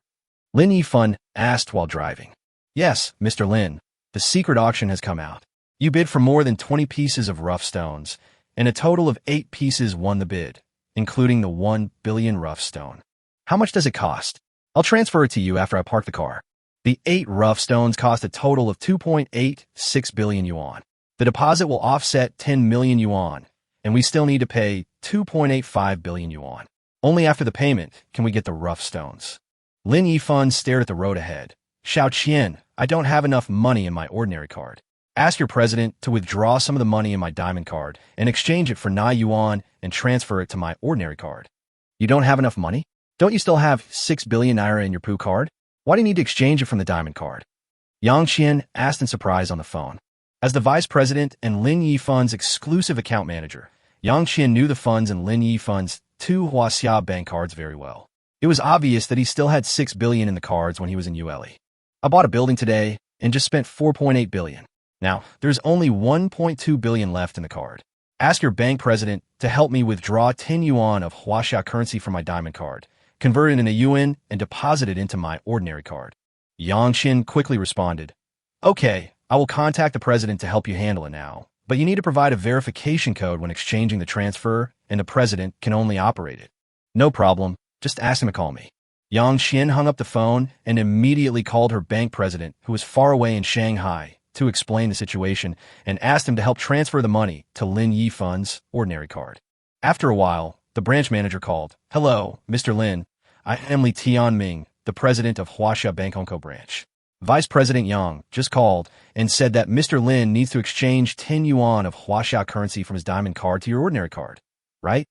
Lin Yifan asked while driving. "Yes, Mr. Lin, the secret auction has come out. You bid for more than 20 pieces of rough stones, and a total of 8 pieces won the bid, including the 1 billion rough stone. How much does it cost? I'll transfer it to you after I park the car." The 8 rough stones cost a total of 2.86 billion yuan. The deposit will offset 10 million yuan, and we still need to pay 2.85 billion yuan. Only after the payment can we get the rough stones. Lin Yifan stared at the road ahead. "Xiaoqian, I don't have enough money in my ordinary card. Ask your president to withdraw some of the money in my diamond card and exchange it for Nai Yuan and transfer it to my ordinary card." "You don't have enough money? Don't you still have 6 billion naira in your Pu card? Why do you need to exchange it from the diamond card?" Yang Qian asked in surprise on the phone. As the vice president and Lin Yifan's exclusive account manager, Yang Qian knew the funds in Lin Yifan's 2 Huaxia bank cards very well. It was obvious that he still had 6 billion in the cards when he was in ULE. "I bought a building today and just spent 4.8 billion. Now, there's only 1.2 billion left in the card. Ask your bank president to help me withdraw 10 yuan of Huaxia currency from my diamond card, convert it into yuan, and deposit it into my ordinary card." Yang Qian quickly responded, "Okay, I will contact the president to help you handle it now, but you need to provide a verification code when exchanging the transfer, and the president can only operate it." "No problem. Just ask him to call me." Yang Qian hung up the phone and immediately called her bank president, who was far away in Shanghai, to explain the situation and asked him to help transfer the money to Lin Yifan's ordinary card. After a while, the branch manager called. "Hello, Mr. Lin. I am Li Tianming, the president of Huaxia Bank Hongkou branch. Vice President Yang just called and said that Mr. Lin needs to exchange 10 yuan of Huaxia currency from his diamond card to your ordinary card, right?"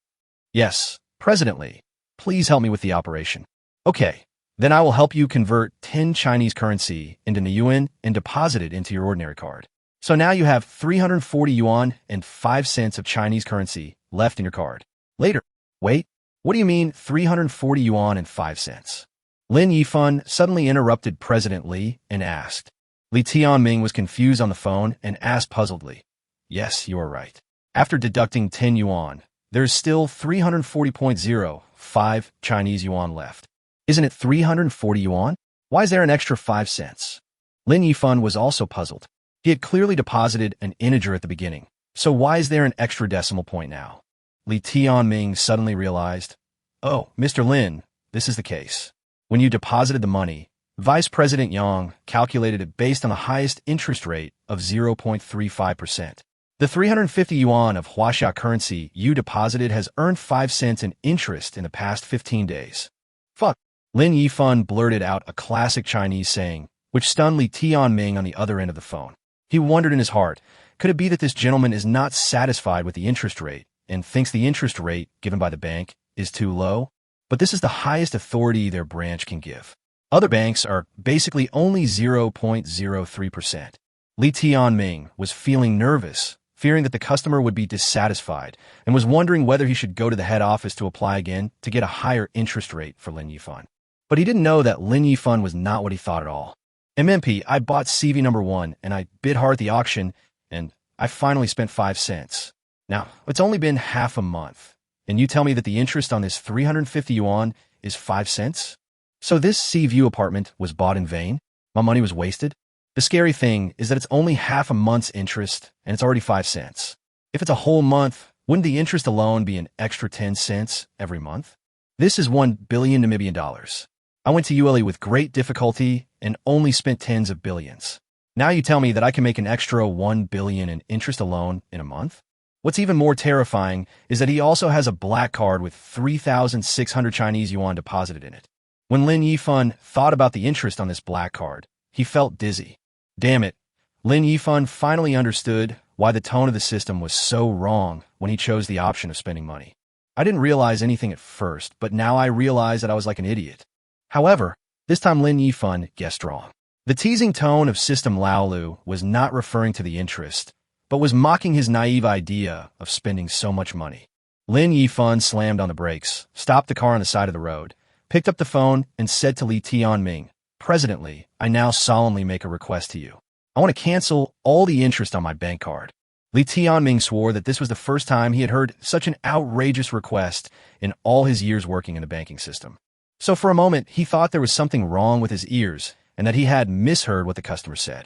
"Yes, President Li. Please help me with the operation." "Okay, Then I will help you convert 10 Chinese currency into yuan and deposit it into your ordinary card. So now you have 340 yuan and 5 cents of Chinese currency left in your card. Later. Wait, what do you mean 340 yuan and 5 cents? Lin Yifan suddenly interrupted President Li and asked. Li Tianming was confused on the phone and asked puzzledly. Yes, you are right. After deducting 10 yuan, there's still 340.05 Chinese yuan left. Isn't it 340 yuan? Why is there an extra 5 cents? Lin Yifan was also puzzled. He had clearly deposited an integer at the beginning, so why is there an extra decimal point now? Li Tianming suddenly realized, oh, Mr. Lin, this is the case. When you deposited the money, Vice President Yang calculated it based on the highest interest rate of 0.35%. The 350 yuan of Huaxia currency you deposited has earned 5 cents in interest in the past 15 days. Fuck. Lin Yifan blurted out a classic Chinese saying, which stunned Li Tianming on the other end of the phone. He wondered in his heart, could it be that this gentleman is not satisfied with the interest rate and thinks the interest rate given by the bank is too low? But this is the highest authority their branch can give. Other banks are basically only 0.03%. Li Tianming was feeling nervous, fearing that the customer would be dissatisfied, and was wondering whether he should go to the head office to apply again to get a higher interest rate for Lin Yifan. But he didn't know that Lin Yifan was not what he thought at all. MMP, I bought CV number 1, and I bid hard at the auction, and I finally spent 5 cents. Now, it's only been half a month, and you tell me that the interest on this 350 yuan is 5 cents? So this Sea View apartment was bought in vain? My money was wasted? The scary thing is that it's only half a month's interest, and it's already 5 cents. If it's a whole month, wouldn't the interest alone be an extra 10 cents every month? This is 1 billion Namibian dollars. I went to ULE with great difficulty and only spent tens of billions. Now you tell me that I can make an extra 1 billion in interest alone in a month? What's even more terrifying is that he also has a black card with 3,600 Chinese yuan deposited in it. When Lin Yifan thought about the interest on this black card, he felt dizzy. Damn it, Lin Yifan finally understood why the tone of the system was so wrong when he chose the option of spending money. I didn't realize anything at first, but now I realize that I was like an idiot. However, this time Lin Yifan guessed wrong. The teasing tone of System Laolu was not referring to the interest, but was mocking his naive idea of spending so much money. Lin Yifan slammed on the brakes, stopped the car on the side of the road, picked up the phone, and said to Li Tianming, President Li, I now solemnly make a request to you. I want to cancel all the interest on my bank card. Li Tianming swore that this was the first time he had heard such an outrageous request in all his years working in the banking system. So for a moment, he thought there was something wrong with his ears and that he had misheard what the customer said.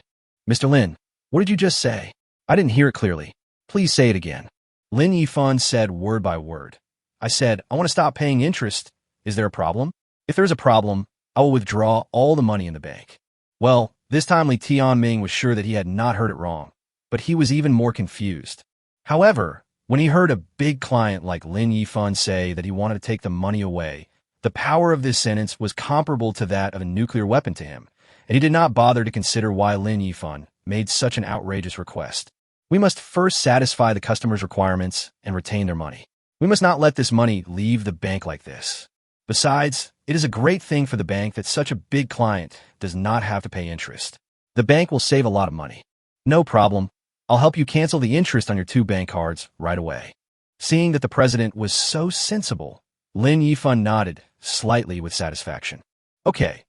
Mr. Lin, what did you just say? I didn't hear it clearly. Please say it again. Lin Yifan said word by word. I said, I want to stop paying interest. Is there a problem? If there's a problem, I will withdraw all the money in the bank. Well, this time Li Tianming was sure that he had not heard it wrong, but he was even more confused. However, when he heard a big client like Lin Yifan say that he wanted to take the money away, the power of this sentence was comparable to that of a nuclear weapon to him, and he did not bother to consider why Lin Yifan made such an outrageous request. We must first satisfy the customer's requirements and retain their money. We must not let this money leave the bank like this. Besides, it is a great thing for the bank that such a big client does not have to pay interest. The bank will save a lot of money. No problem. I'll help you cancel the interest on your 2 bank cards right away. Seeing that the president was so sensible, Lin Yifan nodded slightly with satisfaction. Okay,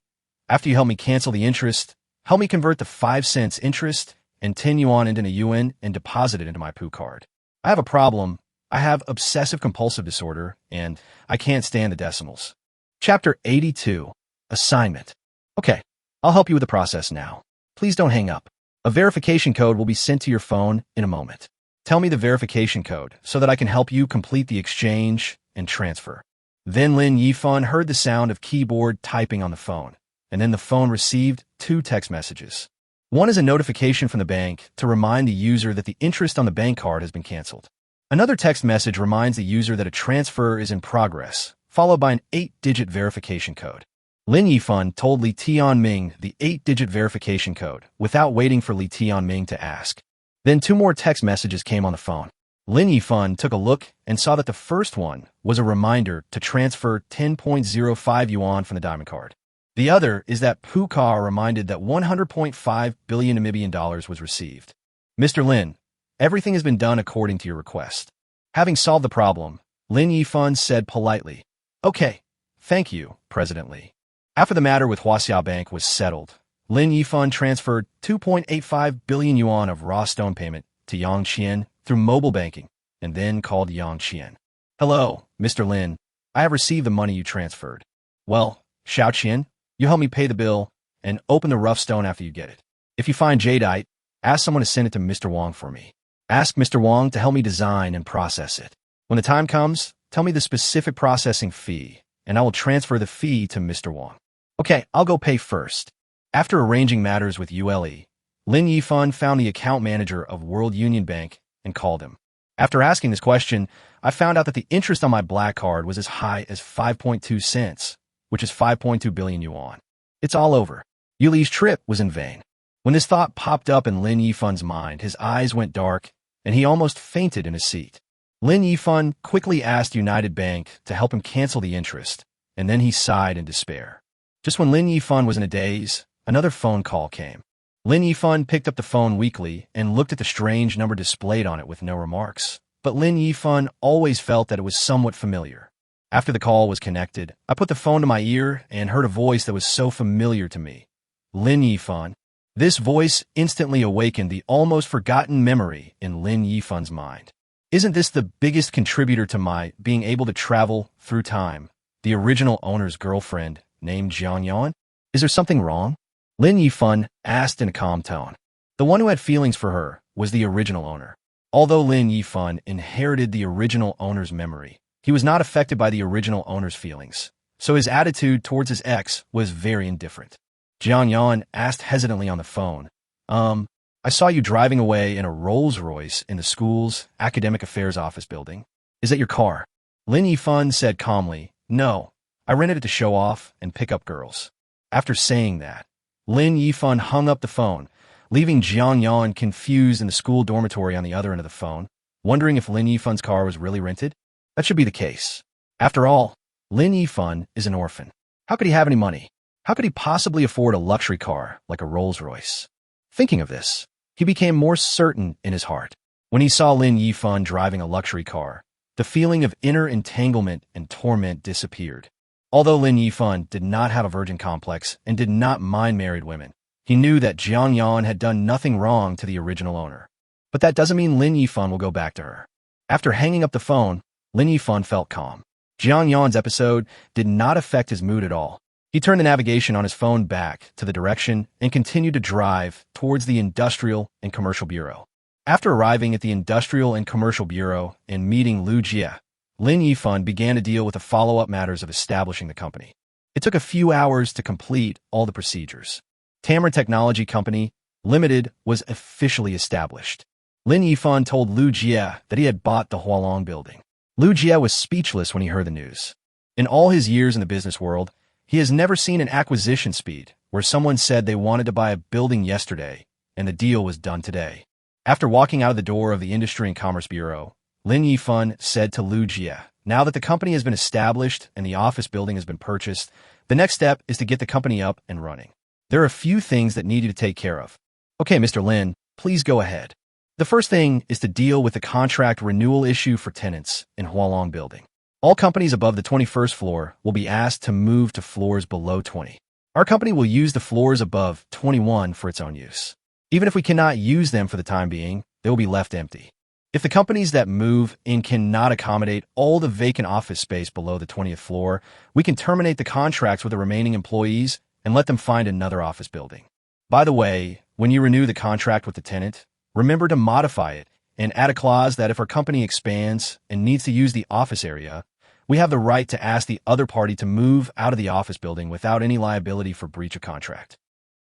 after you help me cancel the interest, help me convert the 5 cents interest and 10 yuan into a yuan and deposit it into my POO card. I have a problem. I have obsessive-compulsive disorder, and I can't stand the decimals. Chapter 82, Assignment. Okay, I'll help you with the process now. Please don't hang up. A verification code will be sent to your phone in a moment. Tell me the verification code so that I can help you complete the exchange and transfer. Then Lin Yifan heard the sound of keyboard typing on the phone, and then the phone received 2 text messages. One is a notification from the bank to remind the user that the interest on the bank card has been canceled. Another text message reminds the user that a transfer is in progress, followed by an 8-digit verification code. Lin Yifan told Li Tianming the 8-digit verification code without waiting for Li Tianming to ask. Then 2 more text messages came on the phone. Lin Yifan took a look and saw that the first one was a reminder to transfer 10.05 yuan from the diamond card. The other is that Puka are reminded that 100.5 billion Namibian dollars was received. Mr. Lin, everything has been done according to your request. Having solved the problem, Lin Yifan said politely, "Okay, thank you, President Li." After the matter with Huaxia Bank was settled, Lin Yifan transferred 2.85 billion yuan of raw stone payment to Yang Qian through mobile banking and then called Yang Qian. "Hello, Mr. Lin. I have received the money you transferred. Well, Xiao Qian, you help me pay the bill and open the rough stone after you get it. If you find jadeite, ask someone to send it to Mr. Wang for me. Ask Mr. Wang to help me design and process it. When the time comes, tell me the specific processing fee, and I will transfer the fee to Mr. Wang." "Okay, I'll go pay first." After arranging matters with Yule, Lin Yifan found the account manager of World Union Bank and called him. After asking this question, I found out that the interest on my black card was as high as 5.2 cents, which is 5.2 billion yuan. It's all over. Yuli's trip was in vain. When this thought popped up in Lin Yifan's mind, his eyes went dark, and he almost fainted in his seat. Lin Yifan quickly asked United Bank to help him cancel the interest, and then he sighed in despair. Just when Lin Yifan was in a daze, another phone call came. Lin Yifan picked up the phone weakly and looked at the strange number displayed on it with no remarks. But Lin Yifan always felt that it was somewhat familiar. After the call was connected, I put the phone to my ear and heard a voice that was so familiar to me. Lin Yifan. This voice instantly awakened the almost forgotten memory in Lin Yifan's mind. Isn't this the biggest contributor to my being able to travel through time? The original owner's girlfriend, named Jiang Yuan? Is there something wrong? Lin Yifan asked in a calm tone. The one who had feelings for her was the original owner. Although Lin Yifan inherited the original owner's memory, he was not affected by the original owner's feelings, so his attitude towards his ex was very indifferent. Jiang Yuan asked hesitantly on the phone, I saw you driving away in a Rolls-Royce in the school's academic affairs office building. Is that your car?" Lin Yifan said calmly, "No, I rented it to show off and pick up girls." After saying that, Lin Yifan hung up the phone, leaving Jiang Yuan confused in the school dormitory on the other end of the phone, wondering if Lin Yifan's car was really rented. That should be the case. After all, Lin Yifan is an orphan. How could he have any money? How could he possibly afford a luxury car like a Rolls-Royce? Thinking of this, he became more certain in his heart. When he saw Lin Yifan driving a luxury car, the feeling of inner entanglement and torment disappeared. Although Lin Yifan did not have a virgin complex and did not mind married women, he knew that Jiang Yuan had done nothing wrong to the original owner. But that doesn't mean Lin Yifan will go back to her. After hanging up the phone, Lin Yifan felt calm. Jiang Yuan's episode did not affect his mood at all. He turned the navigation on his phone back to the direction and continued to drive towards the Industrial and Commercial Bureau. After arriving at the Industrial and Commercial Bureau and meeting Lu Jie, Lin Yifan began to deal with the follow-up matters of establishing the company. It took a few hours to complete all the procedures. Tamron Technology Company Limited was officially established. Lin Yifan told Lu Jie that he had bought the Hualong building. Lu Jie was speechless when he heard the news. In all his years in the business world, he has never seen an acquisition speed where someone said they wanted to buy a building yesterday and the deal was done today. After walking out of the door of the Industry and Commerce Bureau, Lin Yifan said to Lu Jie, "Now that the company has been established and the office building has been purchased, the next step is to get the company up and running. There are a few things that need you to take care of." "Okay, Mr. Lin, please go ahead." The first thing is to deal with the contract renewal issue for tenants in Hualong building. All companies above the 21st floor will be asked to move to floors below 20. Our company will use the floors above 21 for its own use. Even if we cannot use them for the time being, they will be left empty. If the companies that move in cannot accommodate all the vacant office space below the 20th floor, we can terminate the contracts with the remaining employees and let them find another office building. By the way, when you renew the contract with the tenant, remember to modify it and add a clause that if our company expands and needs to use the office area, we have the right to ask the other party to move out of the office building without any liability for breach of contract.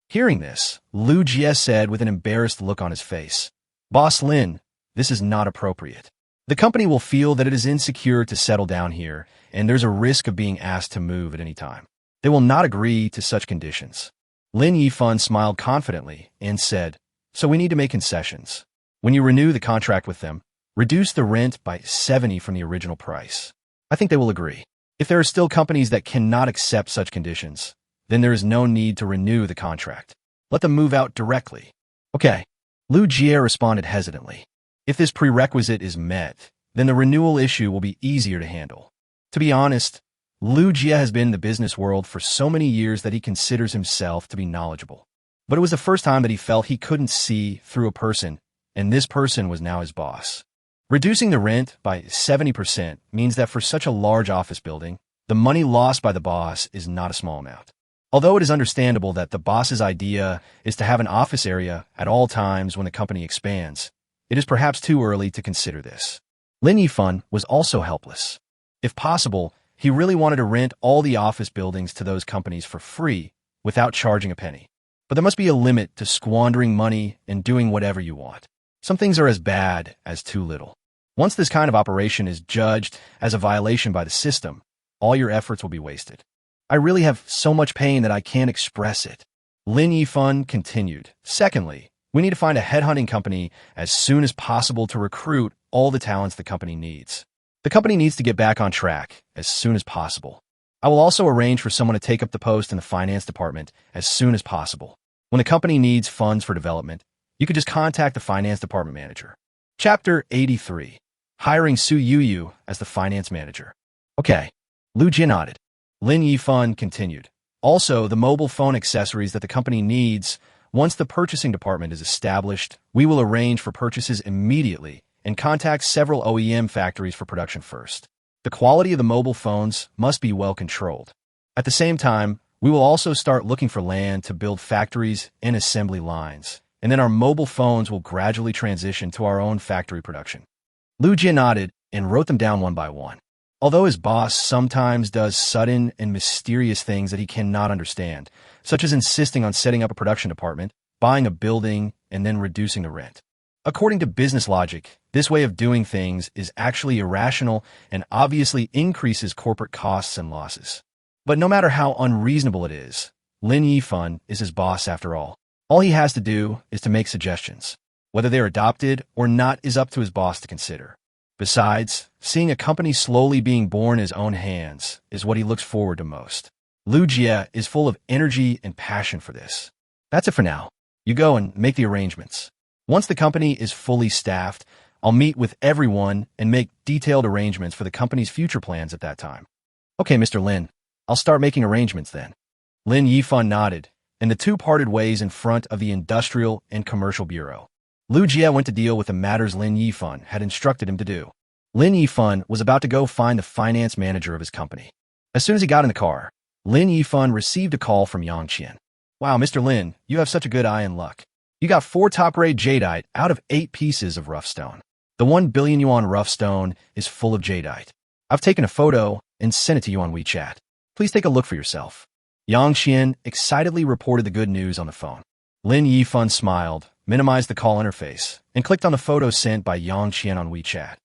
Hearing this, Lu Jie said with an embarrassed look on his face, "Boss Lin, this is not appropriate. The company will feel that it is insecure to settle down here, and there's a risk of being asked to move at any time. They will not agree to such conditions." Lin Yifan smiled confidently and said, "So we need to make concessions. When you renew the contract with them, reduce the rent by 70 from the original price. I think they will agree. If there are still companies that cannot accept such conditions, then there is no need to renew the contract. Let them move out directly. Okay. Lu Jie responded hesitantly. If this prerequisite is met, then the renewal issue will be easier to handle. To be honest, Lu Jie has been in the business world for so many years that he considers himself to be knowledgeable. But it was the first time that he felt he couldn't see through a person, and this person was now his boss. Reducing the rent by 70% means that for such a large office building, the money lost by the boss is not a small amount. Although it is understandable that the boss's idea is to have an office area at all times when the company expands, it is perhaps too early to consider this. Lin Yifan was also helpless. If possible, he really wanted to rent all the office buildings to those companies for free without charging a penny. But there must be a limit to squandering money and doing whatever you want. Some things are as bad as too little. Once this kind of operation is judged as a violation by the system, all your efforts will be wasted. I really have so much pain that I can't express it. Lin Yifan continued. Secondly, we need to find a headhunting company as soon as possible to recruit all the talents the company needs. The company needs to get back on track as soon as possible. I will also arrange for someone to take up the post in the finance department as soon as possible. When the company needs funds for development, you could just contact the finance department manager. Chapter 83. Hiring Yuyu as the finance manager. Okay. Lu Jie nodded. Lin Yifan continued. Also, the mobile phone accessories that the company needs, once the purchasing department is established, we will arrange for purchases immediately and contact several OEM factories for production first. The quality of the mobile phones must be well controlled. At the same time, we will also start looking for land to build factories and assembly lines, and then our mobile phones will gradually transition to our own factory production. Lu Jie nodded and wrote them down one by one. Although his boss sometimes does sudden and mysterious things that he cannot understand, such as insisting on setting up a production department, buying a building, and then reducing the rent. According to business logic, this way of doing things is actually irrational and obviously increases corporate costs and losses. But no matter how unreasonable it is, Lin Yifan is his boss after all. All he has to do is to make suggestions. Whether they're adopted or not is up to his boss to consider. Besides, seeing a company slowly being born in his own hands is what he looks forward to most. Lu Jie is full of energy and passion for this. That's it for now. You go and make the arrangements. Once the company is fully staffed, I'll meet with everyone and make detailed arrangements for the company's future plans at that time. Okay, Mr. Lin, I'll start making arrangements then. Lin Yifan nodded, and the two parted ways in front of the Industrial and Commercial Bureau. Lu Jie went to deal with the matters Lin Yifan had instructed him to do. Lin Yifan was about to go find the finance manager of his company. As soon as he got in the car, Lin Yifan received a call from Yang Qian. Wow, Mr. Lin, you have such a good eye and luck. You got 4 top-grade jadeite out of 8 pieces of rough stone. The 1 billion yuan rough stone is full of jadeite. I've taken a photo and sent it to you on WeChat. Please take a look for yourself. Yang Qian excitedly reported the good news on the phone. Lin Yifan smiled, minimized the call interface, and clicked on the photo sent by Yang Qian on WeChat.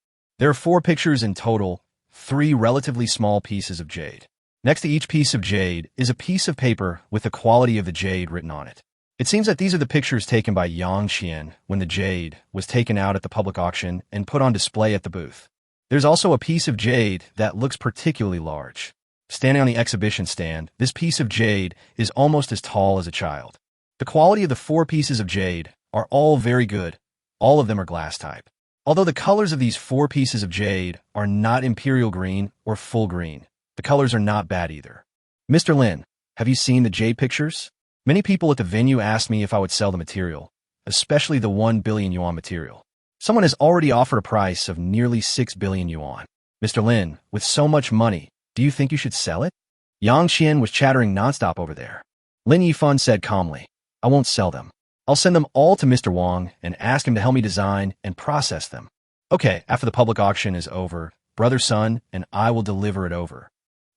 There are 4 pictures in total, 3 relatively small pieces of jade. Next to each piece of jade is a piece of paper with the quality of the jade written on it. It seems that these are the pictures taken by Yang Qian when the jade was taken out at the public auction and put on display at the booth. There's also a piece of jade that looks particularly large. Standing on the exhibition stand, this piece of jade is almost as tall as a child. The quality of the 4 pieces of jade are all very good. All of them are glass type. Although the colors of these 4 pieces of jade are not imperial green or full green, the colors are not bad either. Mr. Lin, have you seen the jade pictures? Many people at the venue asked me if I would sell the material, especially the 1 billion yuan material. Someone has already offered a price of nearly 6 billion yuan. Mr. Lin, with so much money, do you think you should sell it? Yang Qian was chattering nonstop over there. Lin Yifan said calmly, I won't sell them. I'll send them all to Mr. Wang and ask him to help me design and process them. Okay, after the public auction is over, Brother Sun and I will deliver it over.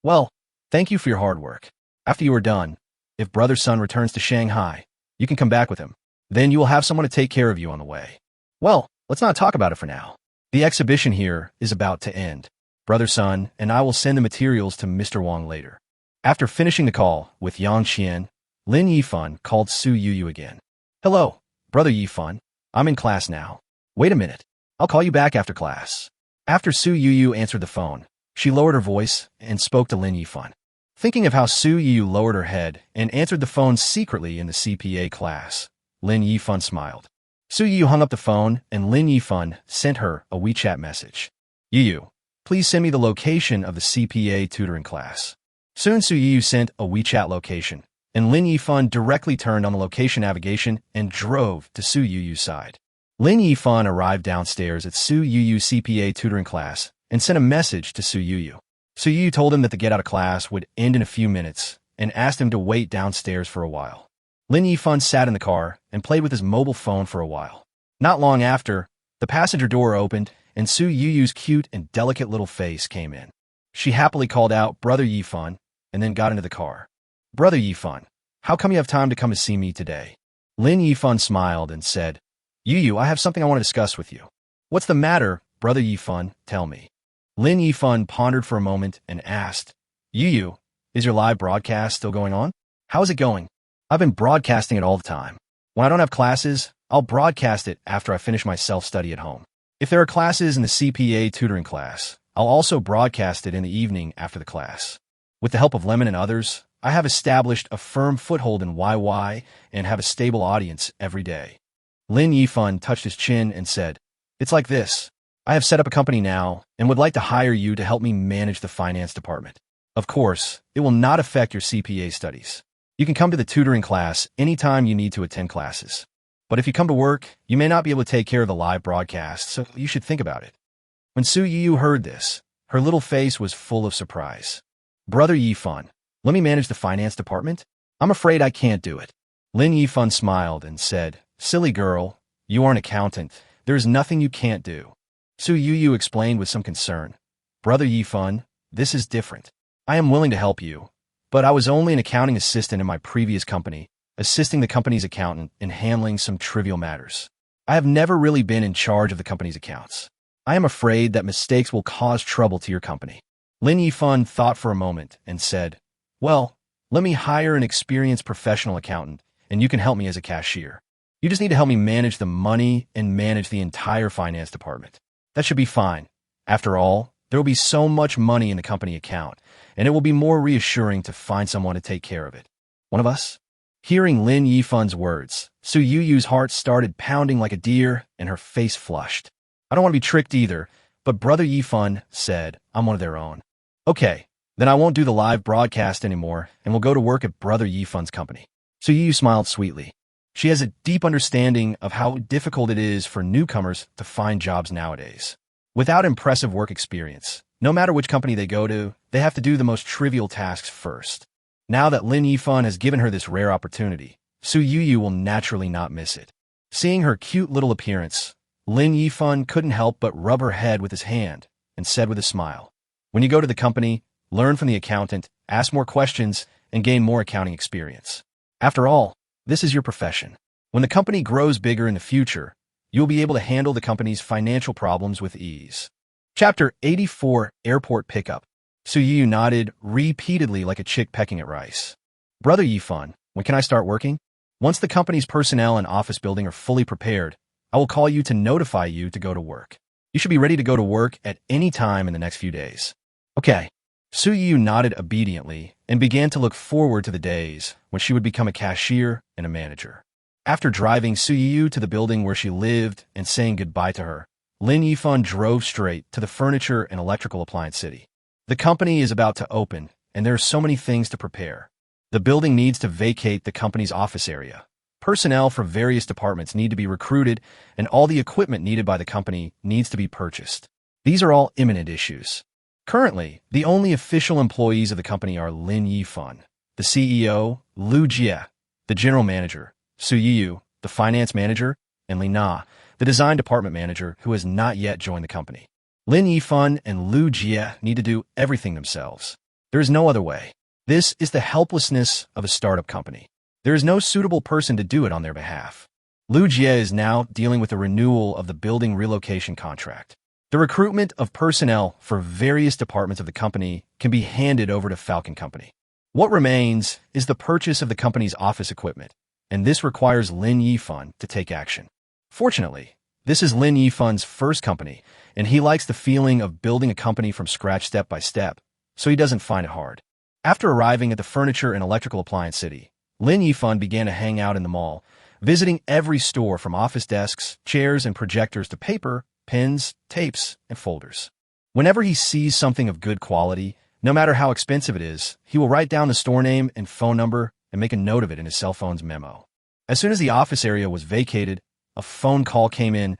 Well, thank you for your hard work. After you are done, if Brother Sun returns to Shanghai, you can come back with him. Then you will have someone to take care of you on the way. Well, let's not talk about it for now. The exhibition here is about to end. Brother Sun and I will send the materials to Mr. Wang later. After finishing the call with Yang Qian, Lin Yifan called Yuyu again. Hello, Brother Yifan. I'm in class now. Wait a minute. I'll call you back after class. After Yuyu answered the phone, she lowered her voice and spoke to Lin Yifan. Thinking of how Su Yu lowered her head and answered the phone secretly in the CPA class, Lin Yifan smiled. Su Yu hung up the phone, and Lin Yifan sent her a WeChat message. Yuyu, please send me the location of the CPA tutoring class. Soon Su Yu sent a WeChat location, and Lin Yifan directly turned on the location navigation and drove to Su Yuyu's side. Lin Yifan arrived downstairs at Su Yuyu's CPA tutoring class and sent a message to Su Yuyu. Su Yuyu told him that the get-out of class would end in a few minutes and asked him to wait downstairs for a while. Lin Yifan sat in the car and played with his mobile phone for a while. Not long after, the passenger door opened and Su Yuyu's cute and delicate little face came in. She happily called out, "Brother Yifan," and then got into the car. "Brother Yifan, how come you have time to come to see me today?" Lin Yifan smiled and said, "Yuyu, I have something I want to discuss with you." "What's the matter, Brother Yifan? Tell me." Lin Yifan pondered for a moment and asked, "Yuyu, is your live broadcast still going on? How is it going?" "I've been broadcasting it all the time. When I don't have classes, I'll broadcast it after I finish my self-study at home. If there are classes in the CPA tutoring class, I'll also broadcast it in the evening after the class. With the help of Lemon and others, I have established a firm foothold in YY and have a stable audience every day." Lin Yifan touched his chin and said, "It's like this. I have set up a company now and would like to hire you to help me manage the finance department. Of course, it will not affect your CPA studies. You can come to the tutoring class anytime you need to attend classes. But if you come to work, you may not be able to take care of the live broadcast, so you should think about it." When Su Yu heard this, her little face was full of surprise. "Brother Yifan, let me manage the finance department? I'm afraid I can't do it." Lin Yifan smiled and said, "Silly girl, you are an accountant. There is nothing you can't do." Su Yu explained with some concern, "Brother Yifan, this is different. I am willing to help you, but I was only an accounting assistant in my previous company, assisting the company's accountant in handling some trivial matters. I have never really been in charge of the company's accounts. I am afraid that mistakes will cause trouble to your company." Lin Yifan thought for a moment and said, "Well, let me hire an experienced professional accountant, and you can help me as a cashier. You just need to help me manage the money and manage the entire finance department. That should be fine. After all, there will be so much money in the company account, and it will be more reassuring to find someone to take care of it. One of us?" Hearing Lin Yifan's words, Su Yuyu's heart started pounding like a deer, and her face flushed. "I don't want to be tricked either, but Brother Yifan said I'm one of their own. Okay, then I won't do the live broadcast anymore, and will go to work at Brother Yifan's company." Su Yuyu smiled sweetly. She has a deep understanding of how difficult it is for newcomers to find jobs nowadays. Without impressive work experience, no matter which company they go to, they have to do the most trivial tasks first. Now that Lin Yifan has given her this rare opportunity, Su Yuyu will naturally not miss it. Seeing her cute little appearance, Lin Yifan couldn't help but rub her head with his hand and said with a smile, "When you go to the company, learn from the accountant, ask more questions, and gain more accounting experience. After all, this is your profession. When the company grows bigger in the future, you'll be able to handle the company's financial problems with ease." Chapter 84, Airport Pickup. Su Yu nodded repeatedly like a chick pecking at rice. "Brother Yifan, when can I start working? Once the company's personnel and office building are fully prepared, I will call you to notify you to go to work. You should be ready to go to work at any time in the next few days." "Okay." Su Yu nodded obediently and began to look forward to the days when she would become a cashier and a manager. After driving Su Yu to the building where she lived and saying goodbye to her, Lin Yifan drove straight to the furniture and electrical appliance city. The company is about to open, and there are so many things to prepare. The building needs to vacate the company's office area. Personnel for various departments need to be recruited, and all the equipment needed by the company needs to be purchased. These are all imminent issues. Currently, the only official employees of the company are Lin Yifan, the CEO, Lu Jie, the general manager, Su Yu, the finance manager, and Li Na, the design department manager who has not yet joined the company. Lin Yifan and Lu Jie need to do everything themselves. There is no other way. This is the helplessness of a startup company. There is no suitable person to do it on their behalf. Lu Jie is now dealing with the renewal of the building relocation contract. The recruitment of personnel for various departments of the company can be handed over to Falcon Company. What remains is the purchase of the company's office equipment, and this requires Lin Yifan to take action. Fortunately, this is Lin Yifan's first company, and he likes the feeling of building a company from scratch step by step, so he doesn't find it hard. After arriving at the furniture and electrical appliance city, Lin Yifan began to hang out in the mall, visiting every store from office desks, chairs, and projectors to paper, pens, tapes, and folders. Whenever he sees something of good quality, no matter how expensive it is, he will write down the store name and phone number and make a note of it in his cell phone's memo. As soon as the office area was vacated, a phone call came in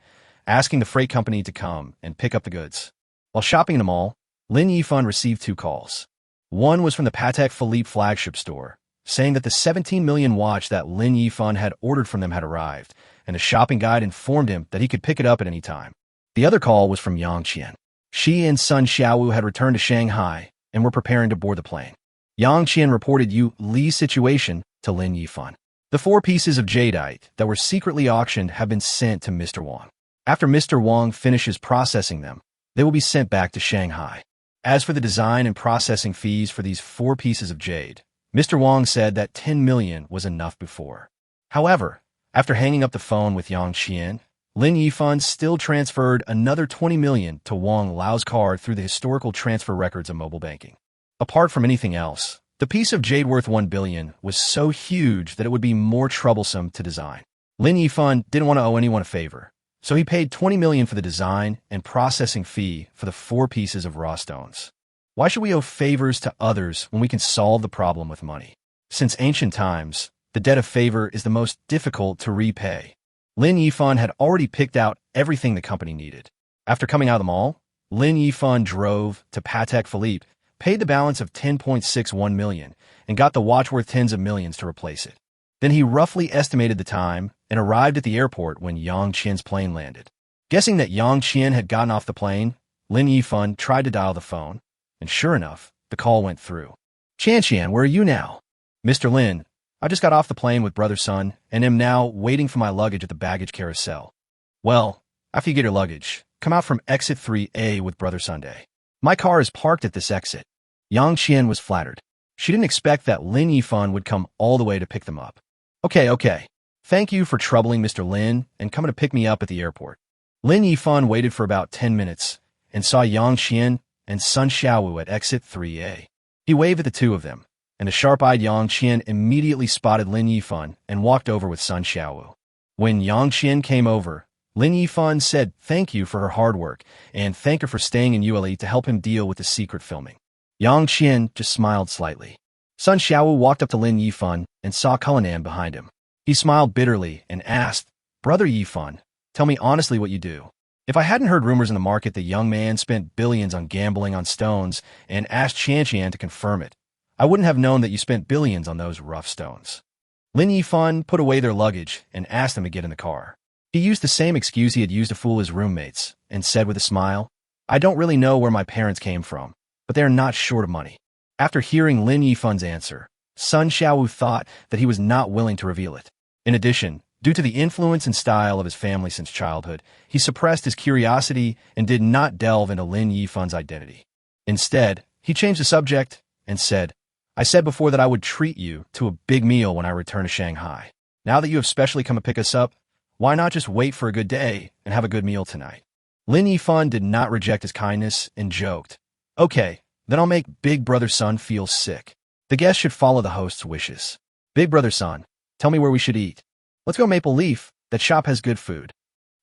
asking the freight company to come and pick up the goods. While shopping in the mall, Lin Yifan received 2 calls. One was from the Patek Philippe flagship store, saying that the 17 million watch that Lin Yifan had ordered from them had arrived, and the shopping guide informed him that he could pick it up at any time. The other call was from Yang Qian. She and Sun Xiaowu had returned to Shanghai and were preparing to board the plane. Yang Qian reported Yu Li's situation to Lin Yifan. The 4 pieces of jadeite that were secretly auctioned have been sent to Mr. Wang. After Mr. Wang finishes processing them, they will be sent back to Shanghai. As for the design and processing fees for these 4 pieces of jade, Mr. Wang said that 10 million was enough before. However, after hanging up the phone with Yang Qian, Lin Yifan still transferred another 20 million to Wang Lao's card through the historical transfer records of mobile banking. Apart from anything else, the piece of jade worth 1 billion was so huge that it would be more troublesome to design. Lin Yifan didn't want to owe anyone a favor, so he paid 20 million for the design and processing fee for the 4 pieces of raw stones. Why should we owe favors to others when we can solve the problem with money? Since ancient times, the debt of favor is the most difficult to repay. Lin Yifan had already picked out everything the company needed. After coming out of the mall, Lin Yifan drove to Patek Philippe, paid the balance of 10.61 million, and got the watch worth tens of millions to replace it. Then he roughly estimated the time and arrived at the airport when Yang Qian's plane landed. Guessing that Yang Qian had gotten off the plane, Lin Yifan tried to dial the phone, and sure enough, the call went through. Qian, where are you now? Mr. Lin, I just got off the plane with Brother Sun and am now waiting for my luggage at the baggage carousel. Well, after you get your luggage, come out from exit 3A with Brother Sunday. My car is parked at this exit. Yang Qian was flattered. She didn't expect that Lin Yifan would come all the way to pick them up. Okay. Thank you for troubling Mr. Lin and coming to pick me up at the airport. Lin Yifan waited for about 10 minutes and saw Yang Qian and Sun Xiaowu at exit 3A. He waved at the 2 of them, and the sharp-eyed Yang Qian immediately spotted Lin Yifan and walked over with Sun Xiaowu. When Yang Qian came over, Lin Yifan said thank you for her hard work and thanked her for staying in Yueli to help him deal with the secret filming. Yang Qian just smiled slightly. Sun Xiaowu walked up to Lin Yifan and saw Cullinan behind him. He smiled bitterly and asked, Brother Yifan, tell me honestly what you do. If I hadn't heard rumors in the market the young man spent billions on gambling on stones and asked Qian to confirm it, I wouldn't have known that you spent billions on those rough stones. Lin Yifan put away their luggage and asked them to get in the car. He used the same excuse he had used to fool his roommates and said with a smile, I don't really know where my parents came from, but they are not short of money. After hearing Lin Yifan's answer, Sun Xiaowu thought that he was not willing to reveal it. In addition, due to the influence and style of his family since childhood, he suppressed his curiosity and did not delve into Lin Yifan's identity. Instead, he changed the subject and said, I said before that I would treat you to a big meal when I return to Shanghai. Now that you have specially come to pick us up, why not just wait for a good day and have a good meal tonight? Lin Yifan did not reject his kindness and joked, Okay, then I'll make Big Brother Sun feel sick. The guest should follow the host's wishes. Big Brother Sun, tell me where we should eat. Let's go Maple Leaf. That shop has good food.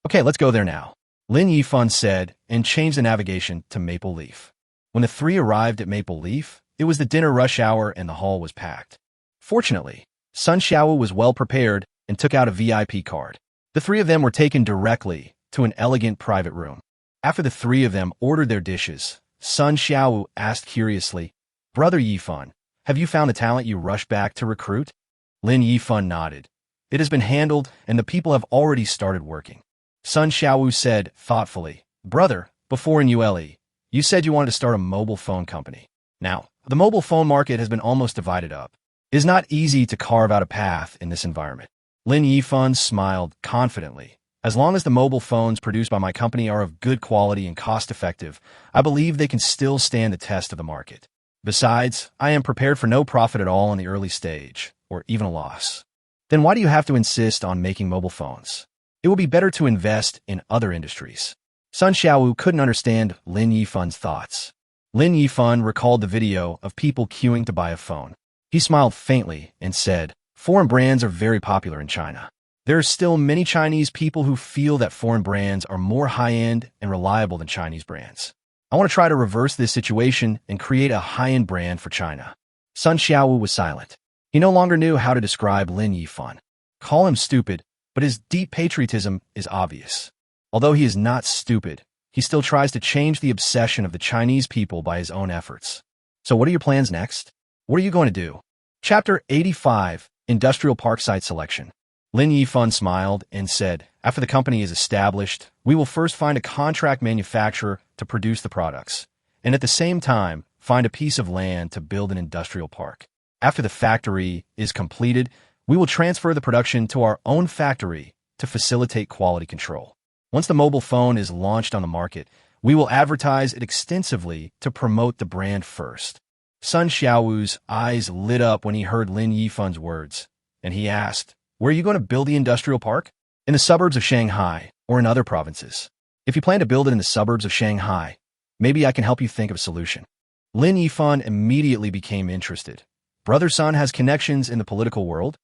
Okay, let's go there now. Lin Yifan said and changed the navigation to Maple Leaf. When the 3 arrived at Maple Leaf, it was the dinner rush hour and the hall was packed. Fortunately, Sun Xiaowu was well prepared and took out a VIP card. The 3 of them were taken directly to an elegant private room. After the 3 of them ordered their dishes, Sun Xiaowu asked curiously, Brother Yifan, have you found the talent you rushed back to recruit? Lin Yifan nodded. It has been handled and the people have already started working. Sun Xiaowu said thoughtfully, Brother, before in Yueli, you said you wanted to start a mobile phone company. Now, the mobile phone market has been almost divided up. It is not easy to carve out a path in this environment. Lin Yifan smiled confidently. As long as the mobile phones produced by my company are of good quality and cost-effective, I believe they can still stand the test of the market. Besides, I am prepared for no profit at all in the early stage, or even a loss. Then why do you have to insist on making mobile phones? It will be better to invest in other industries. Sun Xiaowu couldn't understand Lin Yifan's thoughts. Lin Yifan recalled the video of people queuing to buy a phone. He smiled faintly and said, "Foreign brands are very popular in China. There are still many Chinese people who feel that foreign brands are more high-end and reliable than Chinese brands. I want to try to reverse this situation and create a high-end brand for China." Sun Xiaowu was silent. He no longer knew how to describe Lin Yifan. Call him stupid, but his deep patriotism is obvious. Although he is not stupid, he still tries to change the obsession of the Chinese people by his own efforts. So what are your plans next? What are you going to do? Chapter 85, Industrial Park Site Selection. Lin Yifan smiled and said, "After the company is established, we will first find a contract manufacturer to produce the products, and at the same time, find a piece of land to build an industrial park. After the factory is completed, we will transfer the production to our own factory to facilitate quality control. Once the mobile phone is launched on the market, we will advertise it extensively to promote the brand first." Sun Xiaowu's eyes lit up when he heard Lin Yifan's words, and he asked, "Where are you going to build the industrial park?" "In the suburbs of Shanghai or in other provinces. If you plan to build it in the suburbs of Shanghai, maybe I can help you think of a solution." Lin Yifan immediately became interested. "Brother Sun has connections in the political world?"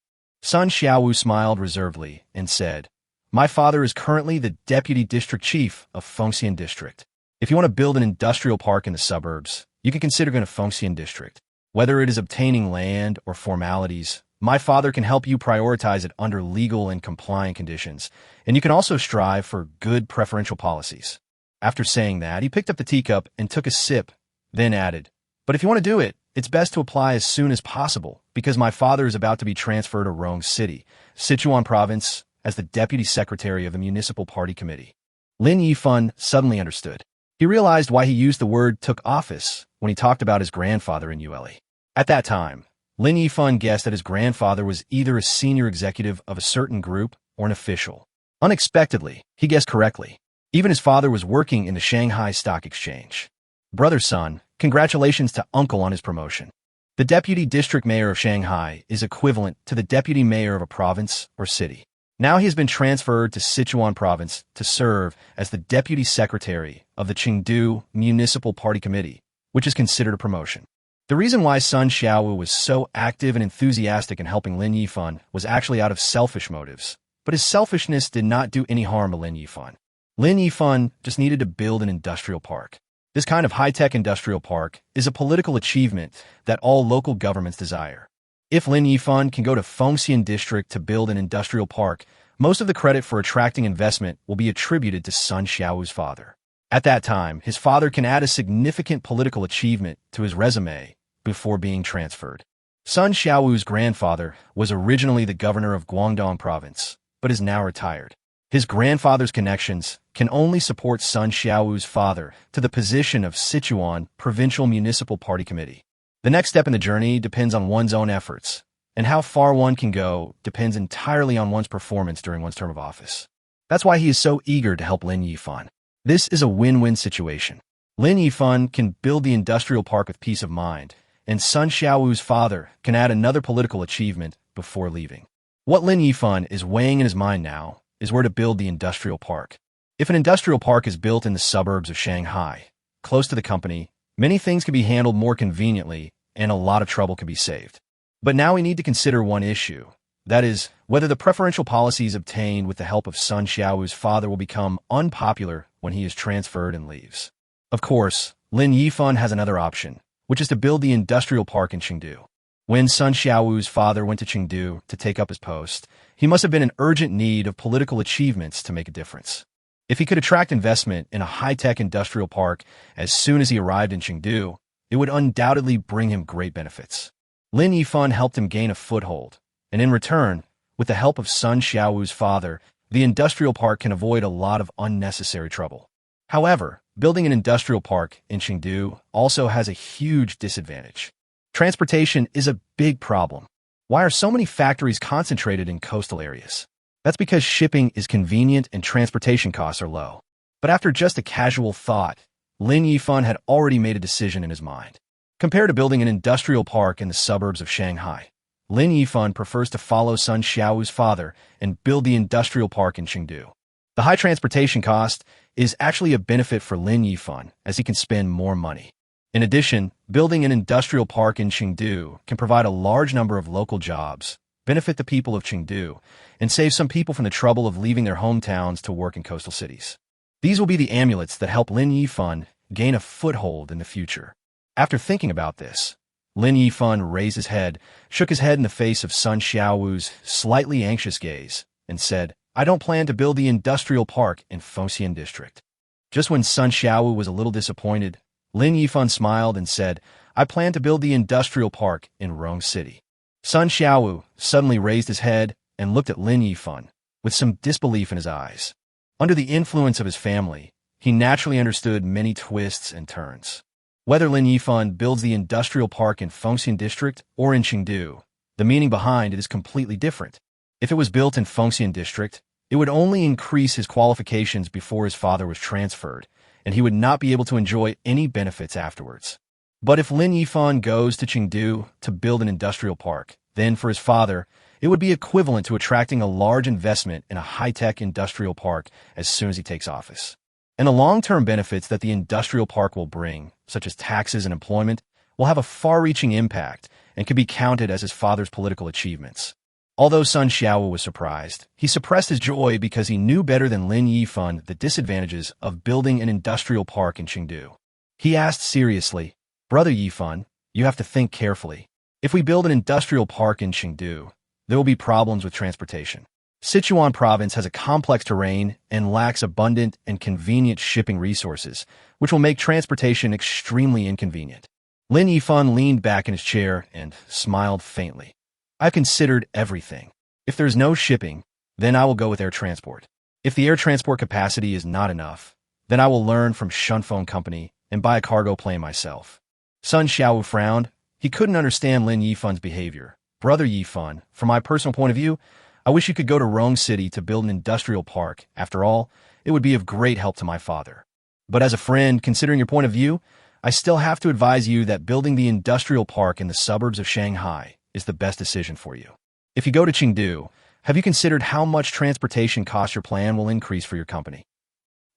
Sun Xiaowu smiled reservedly and said, "My father is currently the deputy district chief of Fengxian district. If you want to build an industrial park in the suburbs, you can consider going to Fengxian district. Whether it is obtaining land or formalities, my father can help you prioritize it under legal and compliant conditions, and you can also strive for good preferential policies." After saying that, he picked up the teacup and took a sip, then added, "But if you want to do it, it's best to apply as soon as possible, because my father is about to be transferred to Rong City, Sichuan Province, as the deputy secretary of the Municipal Party Committee." Lin Yifan suddenly understood. He realized why he used the word "took office" when he talked about his grandfather in Yue. At that time, Lin Yifan guessed that his grandfather was either a senior executive of a certain group or an official. Unexpectedly, he guessed correctly. Even his father was working in the Shanghai Stock Exchange. "Brother Sun, congratulations to uncle on his promotion." The deputy district mayor of Shanghai is equivalent to the deputy mayor of a province or city. Now he has been transferred to Sichuan Province to serve as the deputy secretary of the Chengdu Municipal Party Committee, which is considered a promotion. The reason why Sun Xiaowu was so active and enthusiastic in helping Lin Yifan was actually out of selfish motives, but his selfishness did not do any harm to Lin Yifan. Lin Yifan just needed to build an industrial park. This kind of high-tech industrial park is a political achievement that all local governments desire. If Lin Yifan can go to Fengxian district to build an industrial park, most of the credit for attracting investment will be attributed to Sun Xiaowu's father. At that time, his father can add a significant political achievement to his resume before being transferred. Sun Xiaowu's grandfather was originally the governor of Guangdong Province, but is now retired. His grandfather's connections can only support Sun Xiaowu's father to the position of Sichuan Provincial Municipal Party Committee. The next step in the journey depends on one's own efforts, and how far one can go depends entirely on one's performance during one's term of office. That's why he is so eager to help Lin Yifan. This is a win-win situation. Lin Yifan can build the industrial park with peace of mind, and Sun Xiaowu's father can add another political achievement before leaving. What Lin Yifan is weighing in his mind now is where to build the industrial park. If an industrial park is built in the suburbs of Shanghai, close to the company, many things can be handled more conveniently and a lot of trouble can be saved. But now we need to consider one issue. That is, whether the preferential policies obtained with the help of Sun Xiaowu's father will become unpopular when he is transferred and leaves. Of course, Lin Yifan has another option, which is to build the industrial park in Chengdu. When Sun Xiaowu's father went to Chengdu to take up his post, he must have been in urgent need of political achievements to make a difference. If he could attract investment in a high-tech industrial park as soon as he arrived in Chengdu, it would undoubtedly bring him great benefits. Lin Yifan helped him gain a foothold, and in return, with the help of Sun Xiaowu's father, the industrial park can avoid a lot of unnecessary trouble. However, building an industrial park in Chengdu also has a huge disadvantage. Transportation is a big problem. Why are so many factories concentrated in coastal areas? That's because shipping is convenient and transportation costs are low. But after just a casual thought, Lin Yifan had already made a decision in his mind. Compared to building an industrial park in the suburbs of Shanghai, Lin Yifan prefers to follow Sun Xiaowu's father and build the industrial park in Chengdu. The high transportation cost is actually a benefit for Lin Yifan, as he can spend more money. In addition, building an industrial park in Chengdu can provide a large number of local jobs, benefit the people of Chengdu, and save some people from the trouble of leaving their hometowns to work in coastal cities. These will be the amulets that help Lin Yifan gain a foothold in the future. After thinking about this, Lin Yifan raised his head, shook his head in the face of Sun Xiaowu's slightly anxious gaze, and said, "I don't plan to build the industrial park in Fengxian district." Just when Sun Xiaowu was a little disappointed, Lin Yifan smiled and said, "I plan to build the industrial park in Rong City." Sun Xiaowu suddenly raised his head and looked at Lin Yifan with some disbelief in his eyes. Under the influence of his family, he naturally understood many twists and turns. Whether Lin Yifan builds the industrial park in Fengxian district or in Chengdu, the meaning behind it is completely different. If it was built in Fengxian district, it would only increase his qualifications before his father was transferred, and he would not be able to enjoy any benefits afterwards. But if Lin Yifan goes to Chengdu to build an industrial park, then for his father, it would be equivalent to attracting a large investment in a high-tech industrial park as soon as he takes office. And the long-term benefits that the industrial park will bring, such as taxes and employment, will have a far-reaching impact and can be counted as his father's political achievements. Although Sun Xiaowu was surprised, he suppressed his joy because he knew better than Lin Yifan the disadvantages of building an industrial park in Chengdu. He asked seriously, "Brother Yifan, you have to think carefully. If we build an industrial park in Chengdu, there will be problems with transportation. Sichuan province has a complex terrain and lacks abundant and convenient shipping resources, which will make transportation extremely inconvenient." Lin Yifan leaned back in his chair and smiled faintly. "I've considered everything. If there's no shipping, then I will go with air transport. If the air transport capacity is not enough, then I will learn from Shunfeng Company and buy a cargo plane myself." Sun Xiaowu frowned. He couldn't understand Lin Yifan's behavior. "Brother Yifan, from my personal point of view, I wish you could go to Rong City to build an industrial park. After all, it would be of great help to my father. But as a friend, considering your point of view, I still have to advise you that building the industrial park in the suburbs of Shanghai is the best decision for you. If you go to Chengdu, have you considered how much transportation cost your plan will increase for your company?"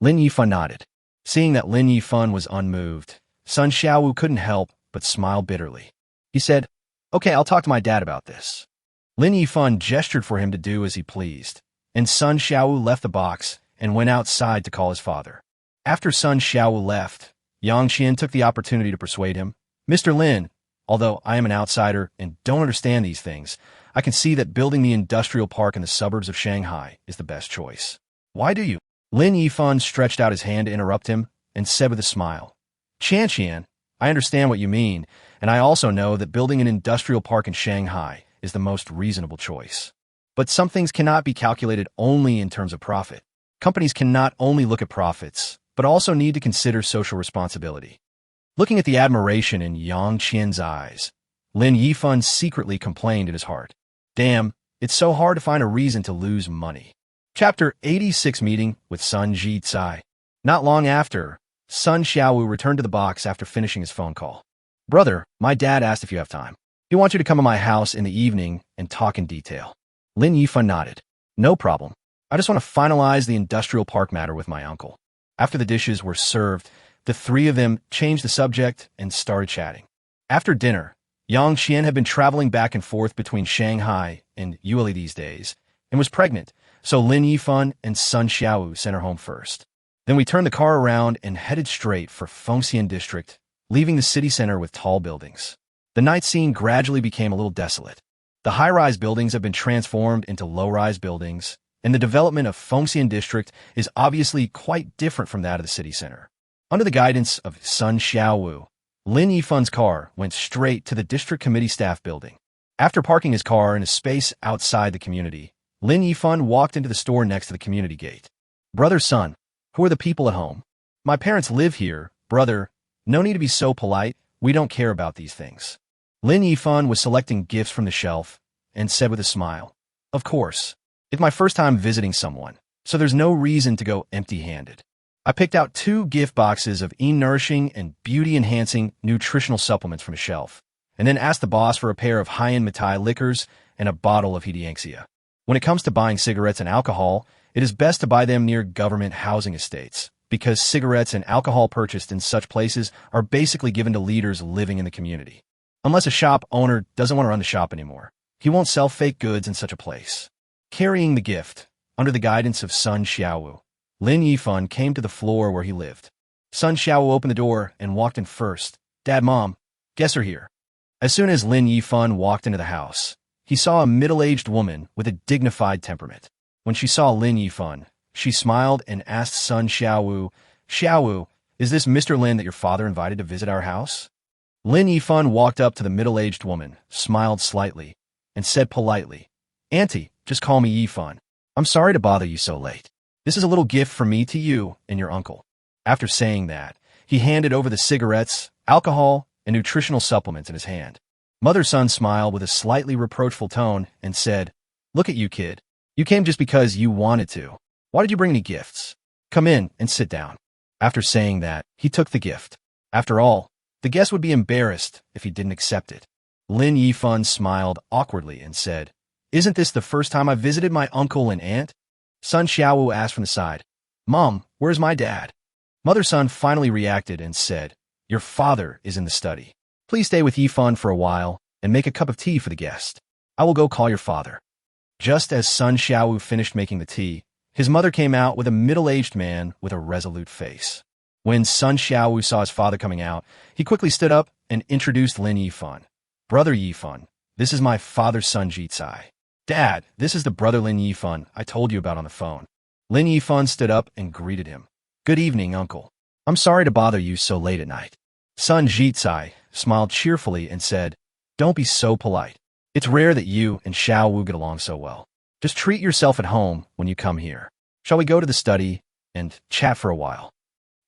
Lin Yifan nodded. Seeing that Lin Yifan was unmoved, Sun Xiaowu couldn't help but smile bitterly. He said, "Okay, I'll talk to my dad about this." Lin Yifan gestured for him to do as he pleased, and Sun Xiaowu left the box and went outside to call his father. After Sun Xiaowu left, Yang Qian took the opportunity to persuade him, "Mr. Lin, although I am an outsider and don't understand these things, I can see that building the industrial park in the suburbs of Shanghai is the best choice. Why do you?" Lin Yifan stretched out his hand to interrupt him and said with a smile, "Qian, I understand what you mean, and I also know that building an industrial park in Shanghai is the most reasonable choice. But some things cannot be calculated only in terms of profit. Companies can not only look at profits, but also need to consider social responsibility." Looking at the admiration in Yang Qian's eyes, Lin Yifan secretly complained in his heart, "Damn, it's so hard to find a reason to lose money." Chapter 86 Meeting with Sun Jitsai. Not long after, Sun Xiaowu returned to the box after finishing his phone call. "Brother, my dad asked if you have time. He wants you to come to my house in the evening and talk in detail." Lin Yifan nodded. "No problem. I just want to finalize the industrial park matter with my uncle." After the dishes were served, the three of them changed the subject and started chatting. After dinner, Yang Qian had been traveling back and forth between Shanghai and Yuyu these days and was pregnant, so Lin Yifan and Sun Xiaowu sent her home first. Then we turned the car around and headed straight for Fengxian district, leaving the city center with tall buildings. The night scene gradually became a little desolate. The high-rise buildings have been transformed into low-rise buildings, and the development of Fengxian district is obviously quite different from that of the city center. Under the guidance of Sun Xiaowu, Lin Yifan's car went straight to the district committee staff building. After parking his car in a space outside the community, Lin Yifan walked into the store next to the community gate. "Brother Sun, who are the people at home? My parents live here, brother. No need to be so polite. We don't care about these things." Lin Yifan was selecting gifts from the shelf and said with a smile, "Of course. It's my first time visiting someone, so there's no reason to go empty-handed. I picked out 2 gift boxes of nourishing and beauty-enhancing nutritional supplements from a shelf, and then asked the boss for a pair of high-end Matai liquors and a bottle of Hidianxia. When it comes to buying cigarettes and alcohol, it is best to buy them near government housing estates, because cigarettes and alcohol purchased in such places are basically given to leaders living in the community. Unless a shop owner doesn't want to run the shop anymore, he won't sell fake goods in such a place. Carrying the gift, under the guidance of Sun Xiaowu, Lin Yifan came to the floor where he lived. Sun Xiaowu opened the door and walked in first. Dad, Mom, guests are here. As soon as Lin Yifan walked into the house, he saw a middle-aged woman with a dignified temperament. When she saw Lin Yifan, she smiled and asked Sun Xiaowu, Xiaowu, is this Mr. Lin that your father invited to visit our house? Lin Yifan walked up to the middle-aged woman, smiled slightly, and said politely, Auntie, just call me Yifan. I'm sorry to bother you so late. This is a little gift from me to you and your uncle. After saying that, he handed over the cigarettes, alcohol, and nutritional supplements in his hand. Mother-son smiled with a slightly reproachful tone and said, Look at you, kid. You came just because you wanted to. Why did you bring any gifts? Come in and sit down. After saying that, he took the gift. After all, the guest would be embarrassed if he didn't accept it. Lin Yifan smiled awkwardly and said, Isn't this the first time I've visited my uncle and aunt? Sun Xiaowu asked from the side, Mom, where's my dad? Mother-son finally reacted and said, Your father is in the study. Please stay with Yifan for a while and make a cup of tea for the guest. I will go call your father. Just as Sun Xiaowu finished making the tea, his mother came out with a middle-aged man with a resolute face. When Sun Xiaowu saw his father coming out, he quickly stood up and introduced Lin Yifan. Brother Yifan, this is my father Sun Jitsai. Dad, this is the brother Lin Yifan I told you about on the phone. Lin Yifan stood up and greeted him. Good evening, uncle. I'm sorry to bother you so late at night. Sun Jitsai smiled cheerfully and said, Don't be so polite. It's rare that you and Xiaowu get along so well. Just treat yourself at home when you come here. Shall we go to the study and chat for a while?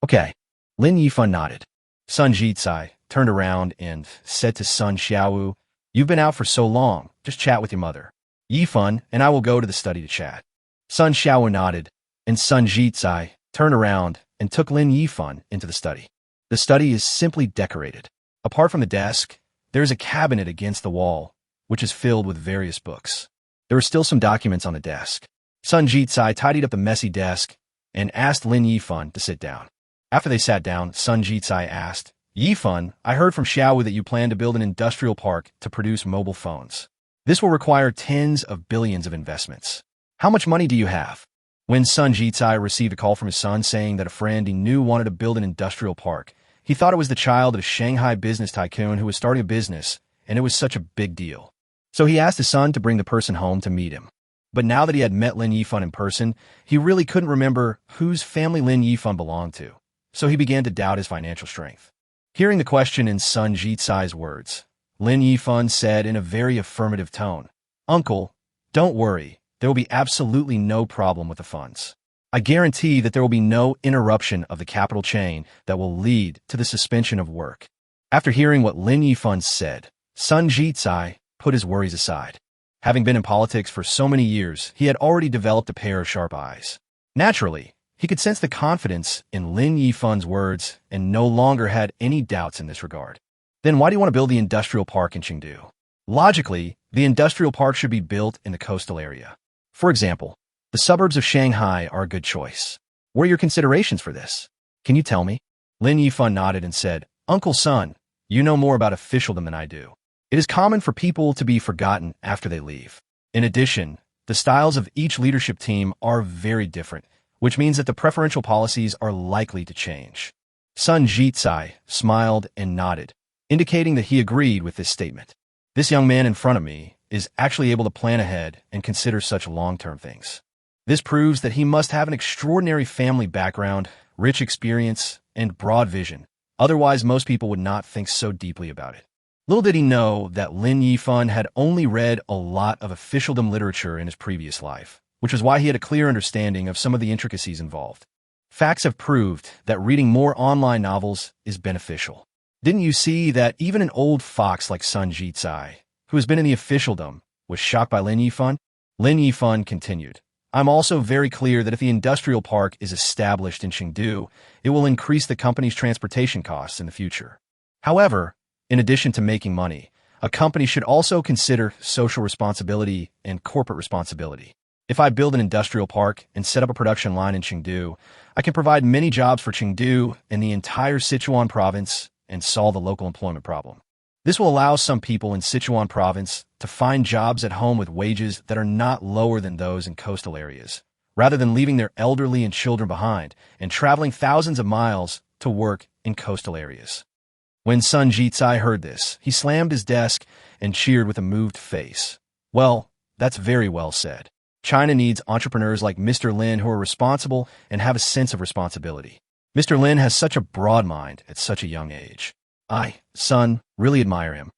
Okay. Lin Yifan nodded. Sun Jitsai turned around and said to Sun Xiaowu, You've been out for so long, just chat with your mother. Yifan and I will go to the study to chat. Sun Xiaowu nodded, and Sun Jitsai turned around and took Lin Yifan into the study. The study is simply decorated. Apart from the desk, there is a cabinet against the wall, which is filled with various books. There are still some documents on the desk. Sun Jitsai tidied up the messy desk and asked Lin Yifan to sit down. After they sat down, Sun Jitsai asked, Yifan, I heard from Xiaowu that you plan to build an industrial park to produce mobile phones. This will require tens of billions of investments. How much money do you have? When Sun Jitsai received a call from his son saying that a friend he knew wanted to build an industrial park, he thought it was the child of a Shanghai business tycoon who was starting a business, and it was such a big deal. So he asked his son to bring the person home to meet him. But now that he had met Lin Yifan in person, he really couldn't remember whose family Lin Yifan belonged to. So he began to doubt his financial strength. Hearing the question in Sun Jitsai's words, Lin Yifan said in a very affirmative tone, Uncle, don't worry, there will be absolutely no problem with the funds. I guarantee that there will be no interruption of the capital chain that will lead to the suspension of work. After hearing what Lin Yifan said, Sun Jitsai put his worries aside. Having been in politics for so many years, he had already developed a pair of sharp eyes. Naturally, he could sense the confidence in Lin Yifan's words and no longer had any doubts in this regard. Then why do you want to build the industrial park in Chengdu? Logically, the industrial park should be built in the coastal area. For example, the suburbs of Shanghai are a good choice. What are your considerations for this? Can you tell me? Lin Yifan nodded and said, Uncle Sun, you know more about officialdom than I do. It is common for people to be forgotten after they leave. In addition, the styles of each leadership team are very different, which means that the preferential policies are likely to change. Sun Jitsai smiled and nodded, indicating that he agreed with this statement. This young man in front of me is actually able to plan ahead and consider such long-term things. This proves that he must have an extraordinary family background, rich experience, and broad vision. Otherwise, most people would not think so deeply about it. Little did he know that Lin Yifan had only read a lot of officialdom literature in his previous life, which was why he had a clear understanding of some of the intricacies involved. Facts have proved that reading more online novels is beneficial. Didn't you see that even an old fox like Sun Jitsai, who has been in the officialdom, was shocked by Lin Yifan? Lin Yifan continued, I'm also very clear that if the industrial park is established in Chengdu, it will increase the company's transportation costs in the future. However, in addition to making money, a company should also consider social responsibility and corporate responsibility. If I build an industrial park and set up a production line in Chengdu, I can provide many jobs for Chengdu and the entire Sichuan province and solve the local employment problem. This will allow some people in Sichuan province to find jobs at home with wages that are not lower than those in coastal areas, rather than leaving their elderly and children behind and traveling thousands of miles to work in coastal areas. When Sun Jitsai heard this, he slammed his desk and cheered with a moved face. Well, that's very well said. China needs entrepreneurs like Mr. Lin who are responsible and have a sense of responsibility. Mr. Lin has such a broad mind at such a young age. I, Sun, really admire him.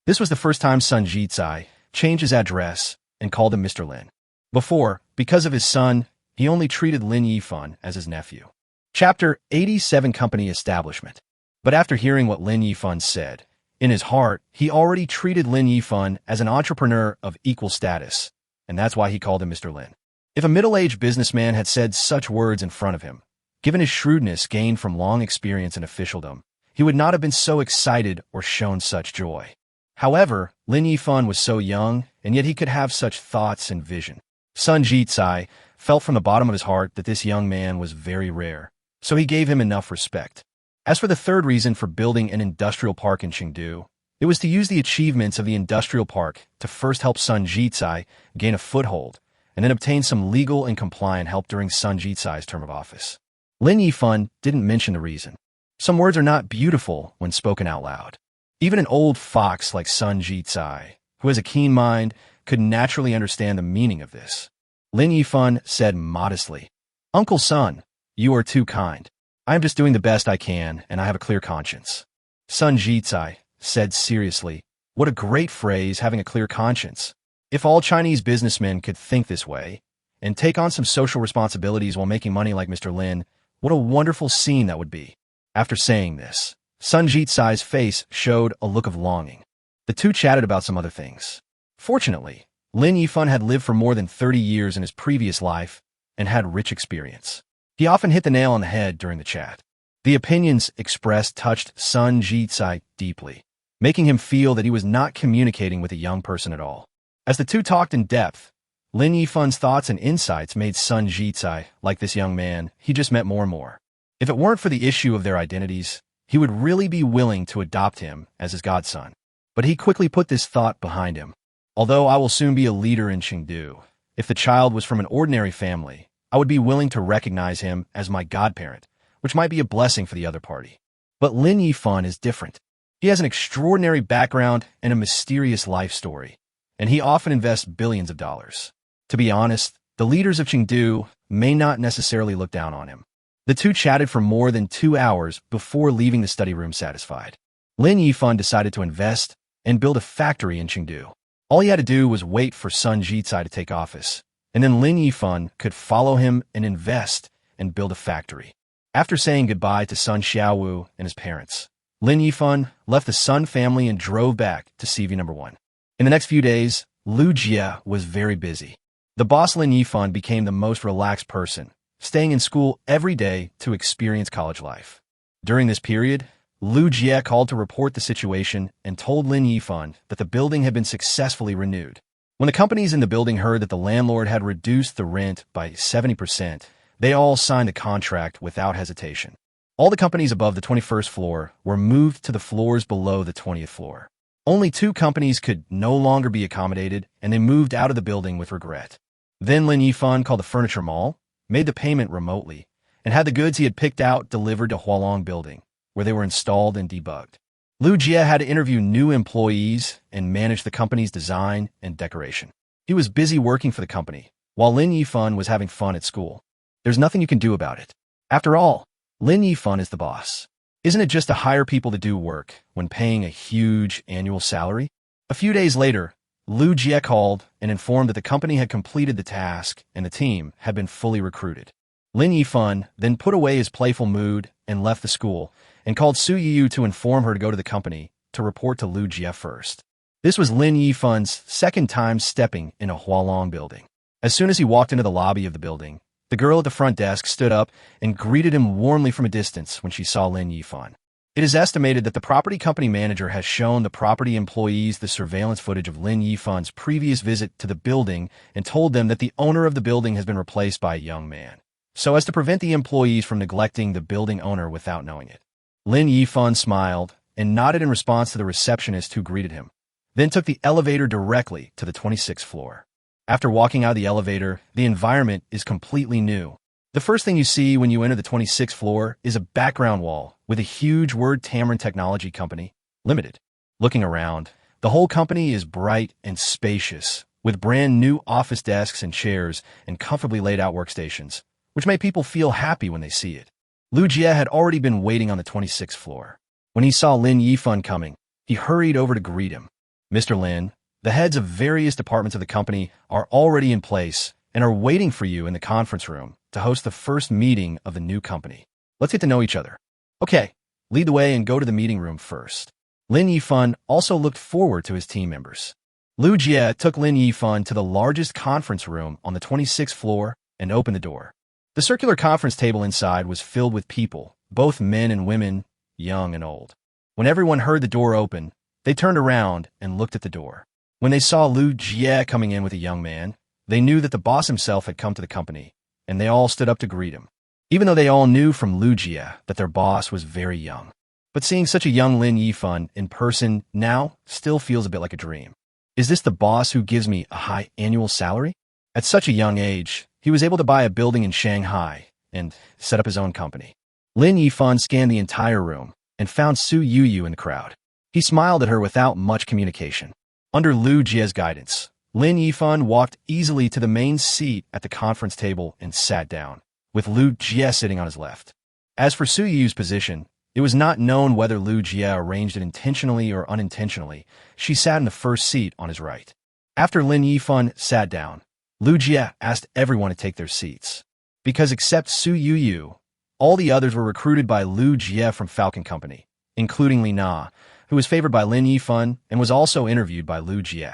This was the first time Sun Jitsai changed his address and called him Mr. Lin. Before, because of his son, he only treated Lin Yifan as his nephew. Chapter 87 Company Establishment. But after hearing what Lin Yifan said, in his heart, he already treated Lin Yifan as an entrepreneur of equal status, and that's why he called him Mr. Lin. If a middle-aged businessman had said such words in front of him, given his shrewdness gained from long experience in officialdom, he would not have been so excited or shown such joy. However, Lin Yifan was so young, and yet he could have such thoughts and vision. Sun Jitsai felt from the bottom of his heart that this young man was very rare, so he gave him enough respect. As for the third reason for building an industrial park in Chengdu, it was to use the achievements of the industrial park to first help Sun Jitsai gain a foothold, and then obtain some legal and compliant help during Sun Jitsai's term of office. Lin Yifan didn't mention the reason. Some words are not beautiful when spoken out loud. Even an old fox like Sun Jitsai, who has a keen mind, could naturally understand the meaning of this. Lin Yifan said modestly, "Uncle Sun, you are too kind. I am just doing the best I can, and I have a clear conscience." Sun Jitsai said seriously, "What a great phrase, having a clear conscience. If all Chinese businessmen could think this way, and take on some social responsibilities while making money like Mr. Lin, what a wonderful scene that would be." After saying this, Sun Jitsai's face showed a look of longing. The two chatted about some other things. Fortunately, Lin Yifan had lived for more than 30 years in his previous life and had rich experience. He often hit the nail on the head during the chat. The opinions expressed touched Sun Jitsai deeply, making him feel that he was not communicating with a young person at all. As the two talked in depth, Lin Yifan's thoughts and insights made Sun Jitsai like this young man he just met more and more. If it weren't for the issue of their identities, he would really be willing to adopt him as his godson. But he quickly put this thought behind him. Although I will soon be a leader in Chengdu, if the child was from an ordinary family, I would be willing to recognize him as my godparent, which might be a blessing for the other party. But Lin Yifan is different. He has an extraordinary background and a mysterious life story, and he often invests billions of dollars. To be honest, the leaders of Chengdu may not necessarily look down on him. The two chatted for more than 2 hours before leaving the study room satisfied. Lin Yifan decided to invest and build a factory in Chengdu. All he had to do was wait for Sun Jitsai to take office, and then Lin Yifan could follow him and invest and build a factory. After saying goodbye to Sun Xiaowu and his parents, Lin Yifan left the Sun family and drove back to CV number 1. In the next few days, Lu Jie was very busy. The boss Lin Yifan became the most relaxed person, staying in school every day to experience college life. During this period, Lu Jie called to report the situation and told Lin Yifan that the building had been successfully renewed. When the companies in the building heard that the landlord had reduced the rent by 70%, they all signed a contract without hesitation. All the companies above the 21st floor were moved to the floors below the 20th floor. Only 2 companies could no longer be accommodated, and they moved out of the building with regret. Then Lin Yifan called the furniture mall, made the payment remotely, and had the goods he had picked out delivered to Hualong Building, where they were installed and debugged. Lu Jie had to interview new employees and manage the company's design and decoration. He was busy working for the company, while Lin Yifan was having fun at school. There's nothing you can do about it. After all, Lin Yifan is the boss. Isn't it just to hire people to do work when paying a huge annual salary? A few days later, Lu Jie called and informed that the company had completed the task and the team had been fully recruited. Lin Yifan then put away his playful mood and left the school and called Su Yuyu to inform her to go to the company to report to Lu Jie first. This was Lin Yifan's second time stepping in a Hualong Building. As soon as he walked into the lobby of the building, the girl at the front desk stood up and greeted him warmly from a distance when she saw Lin Yifan. It is estimated that the property company manager has shown the property employees the surveillance footage of Lin Yifan's previous visit to the building and told them that the owner of the building has been replaced by a young man, so as to prevent the employees from neglecting the building owner without knowing it. Lin Yifan smiled and nodded in response to the receptionist who greeted him, then took the elevator directly to the 26th floor. After walking out of the elevator, the environment is completely new. The first thing you see when you enter the 26th floor is a background wall with a huge word Tamron Technology Company, Limited. Looking around, the whole company is bright and spacious, with brand new office desks and chairs and comfortably laid out workstations, which make people feel happy when they see it. Lu Jie had already been waiting on the 26th floor. When he saw Lin Yifan coming, he hurried over to greet him. Mr. Lin, the heads of various departments of the company are already in place and are waiting for you in the conference room to host the first meeting of the new company. Let's get to know each other. Okay, lead the way and go to the meeting room first. Lin Yifan also looked forward to his team members. Lu Jie took Lin Yifan to the largest conference room on the 26th floor and opened the door. The circular conference table inside was filled with people, both men and women, young and old. When everyone heard the door open, they turned around and looked at the door. When they saw Lu Jie coming in with a young man, they knew that the boss himself had come to the company, and they all stood up to greet him, even though they all knew from Lu Jie that their boss was very young. But seeing such a young Lin Yifan in person now still feels a bit like a dream. Is this the boss who gives me a high annual salary? At such a young age, he was able to buy a building in Shanghai and set up his own company. Lin Yifan scanned the entire room and found Su Yuyu in the crowd. He smiled at her without much communication. Under Lu Jie's guidance, Lin Yifan walked easily to the main seat at the conference table and sat down, with Lu Jie sitting on his left. As for Su Yuyu's position, it was not known whether Lu Jie arranged it intentionally or unintentionally. She sat in the first seat on his right. After Lin Yifan sat down, Lu Jie asked everyone to take their seats. Because except Su Yuyu, all the others were recruited by Lu Jie from Falcon Company, including Li Na, who was favored by Lin Yifan and was also interviewed by Lu Jie.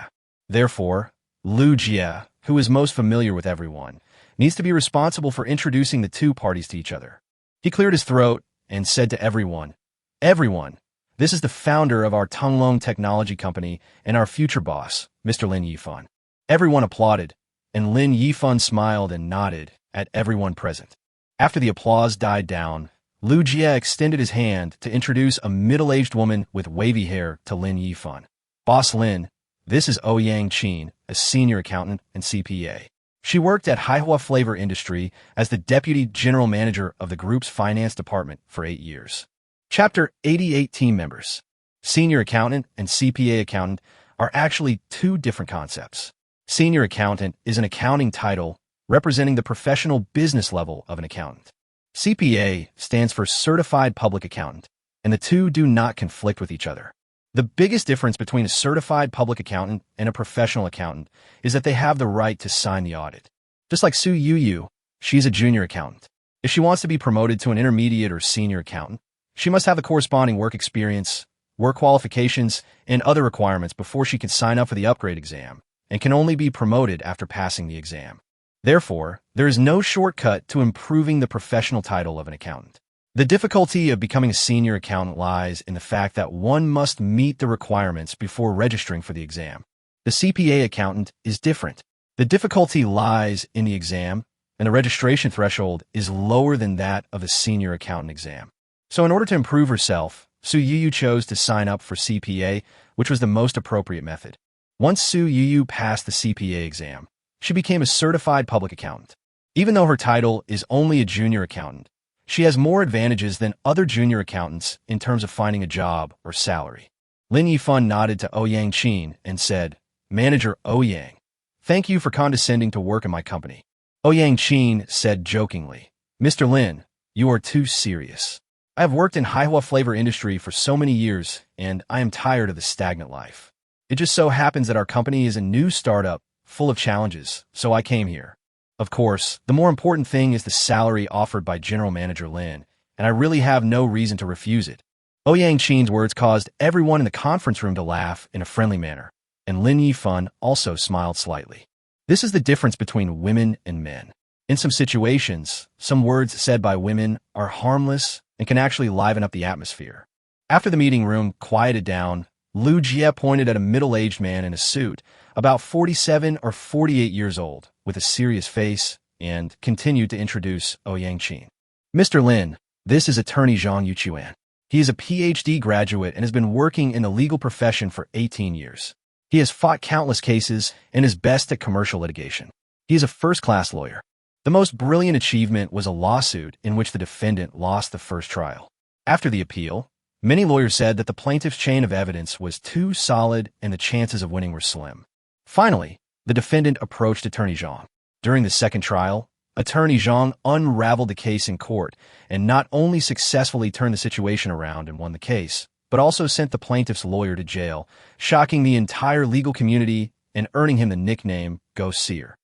Therefore, Lu Jie, who is most familiar with everyone, needs to be responsible for introducing the two parties to each other. He cleared his throat and said to everyone, "Everyone, this is the founder of our Tonglong Technology Company and our future boss, Mr. Lin Yifan." Everyone applauded, and Lin Yifan smiled and nodded at everyone present. After the applause died down, Lu Jie extended his hand to introduce a middle-aged woman with wavy hair to Lin Yifan. "Boss Lin, this is Ouyang Qin, a senior accountant and CPA. She worked at Haihua Flavor Industry as the deputy general manager of the group's finance department for 8 years. Chapter 88 Team members. Senior accountant and CPA accountant are actually two different concepts. Senior accountant is an accounting title representing the professional business level of an accountant. CPA stands for Certified Public Accountant, and the two do not conflict with each other. The biggest difference between a certified public accountant and a professional accountant is that they have the right to sign the audit. Just like Su Yuyu, she's a junior accountant. If she wants to be promoted to an intermediate or senior accountant, she must have the corresponding work experience, work qualifications, and other requirements before she can sign up for the upgrade exam, and can only be promoted after passing the exam. Therefore, there is no shortcut to improving the professional title of an accountant. The difficulty of becoming a senior accountant lies in the fact that one must meet the requirements before registering for the exam. The CPA accountant is different. The difficulty lies in the exam, and the registration threshold is lower than that of a senior accountant exam. So in order to improve herself, Su Yuyu chose to sign up for CPA, which was the most appropriate method. Once Su Yuyu passed the CPA exam, she became a certified public accountant. Even though her title is only a junior accountant, she has more advantages than other junior accountants in terms of finding a job or salary. Lin Yifan nodded to Ouyang Qin and said, "Manager Ouyang, thank you for condescending to work in my company." Ouyang Qin said jokingly, "Mr. Lin, you are too serious. I have worked in Haihua Flavor Industry for so many years, and I am tired of the stagnant life. It just so happens that our company is a new startup full of challenges, so I came here. Of course, the more important thing is the salary offered by General Manager Lin, and I really have no reason to refuse it." Ouyang Qin's words caused everyone in the conference room to laugh in a friendly manner, and Lin Yifan also smiled slightly. This is the difference between women and men. In some situations, some words said by women are harmless and can actually liven up the atmosphere. After the meeting room quieted down, Lu Jie pointed at a middle-aged man in a suit, about 47 or 48 years old, with a serious face, and continued to introduce Ouyang Qin. Mr. Lin, this is attorney Zhang Yuchuan. He is a PhD graduate and has been working in the legal profession for 18 years. He has fought countless cases and is best at commercial litigation. He is a first-class lawyer. The most brilliant achievement was a lawsuit in which the defendant lost the first trial. After the appeal, many lawyers said that the plaintiff's chain of evidence was too solid and the chances of winning were slim. Finally, the defendant approached attorney Zhang. During the second trial, attorney Zhang unraveled the case in court and not only successfully turned the situation around and won the case, but also sent the plaintiff's lawyer to jail, shocking the entire legal community and earning him the nickname Ghost Seer.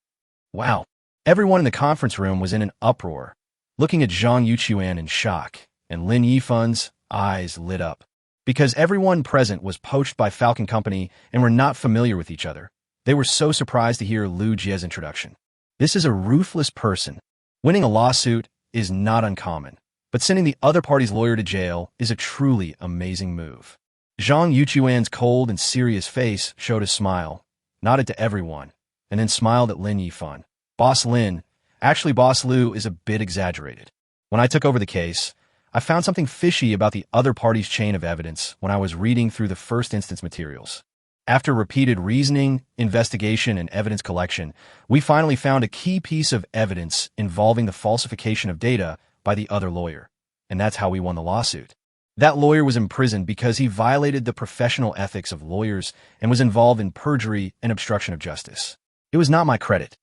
Wow. Everyone in the conference room was in an uproar, looking at Zhang Yuchuan in shock, and Lin Yifan's eyes lit up. Because everyone present was poached by Falcon Company and were not familiar with each other, they were so surprised to hear Lu Jie's introduction. This is a ruthless person. Winning a lawsuit is not uncommon, but sending the other party's lawyer to jail is a truly amazing move. Zhang Yuchuan's cold and serious face showed a smile, nodded to everyone, and then smiled at Lin Yifan. Boss Lin, actually Boss Lu is a bit exaggerated. When I took over the case, I found something fishy about the other party's chain of evidence when I was reading through the first instance materials. After repeated reasoning, investigation, and evidence collection, we finally found a key piece of evidence involving the falsification of data by the other lawyer. And that's how we won the lawsuit. That lawyer was imprisoned because he violated the professional ethics of lawyers and was involved in perjury and obstruction of justice. It was not my credit.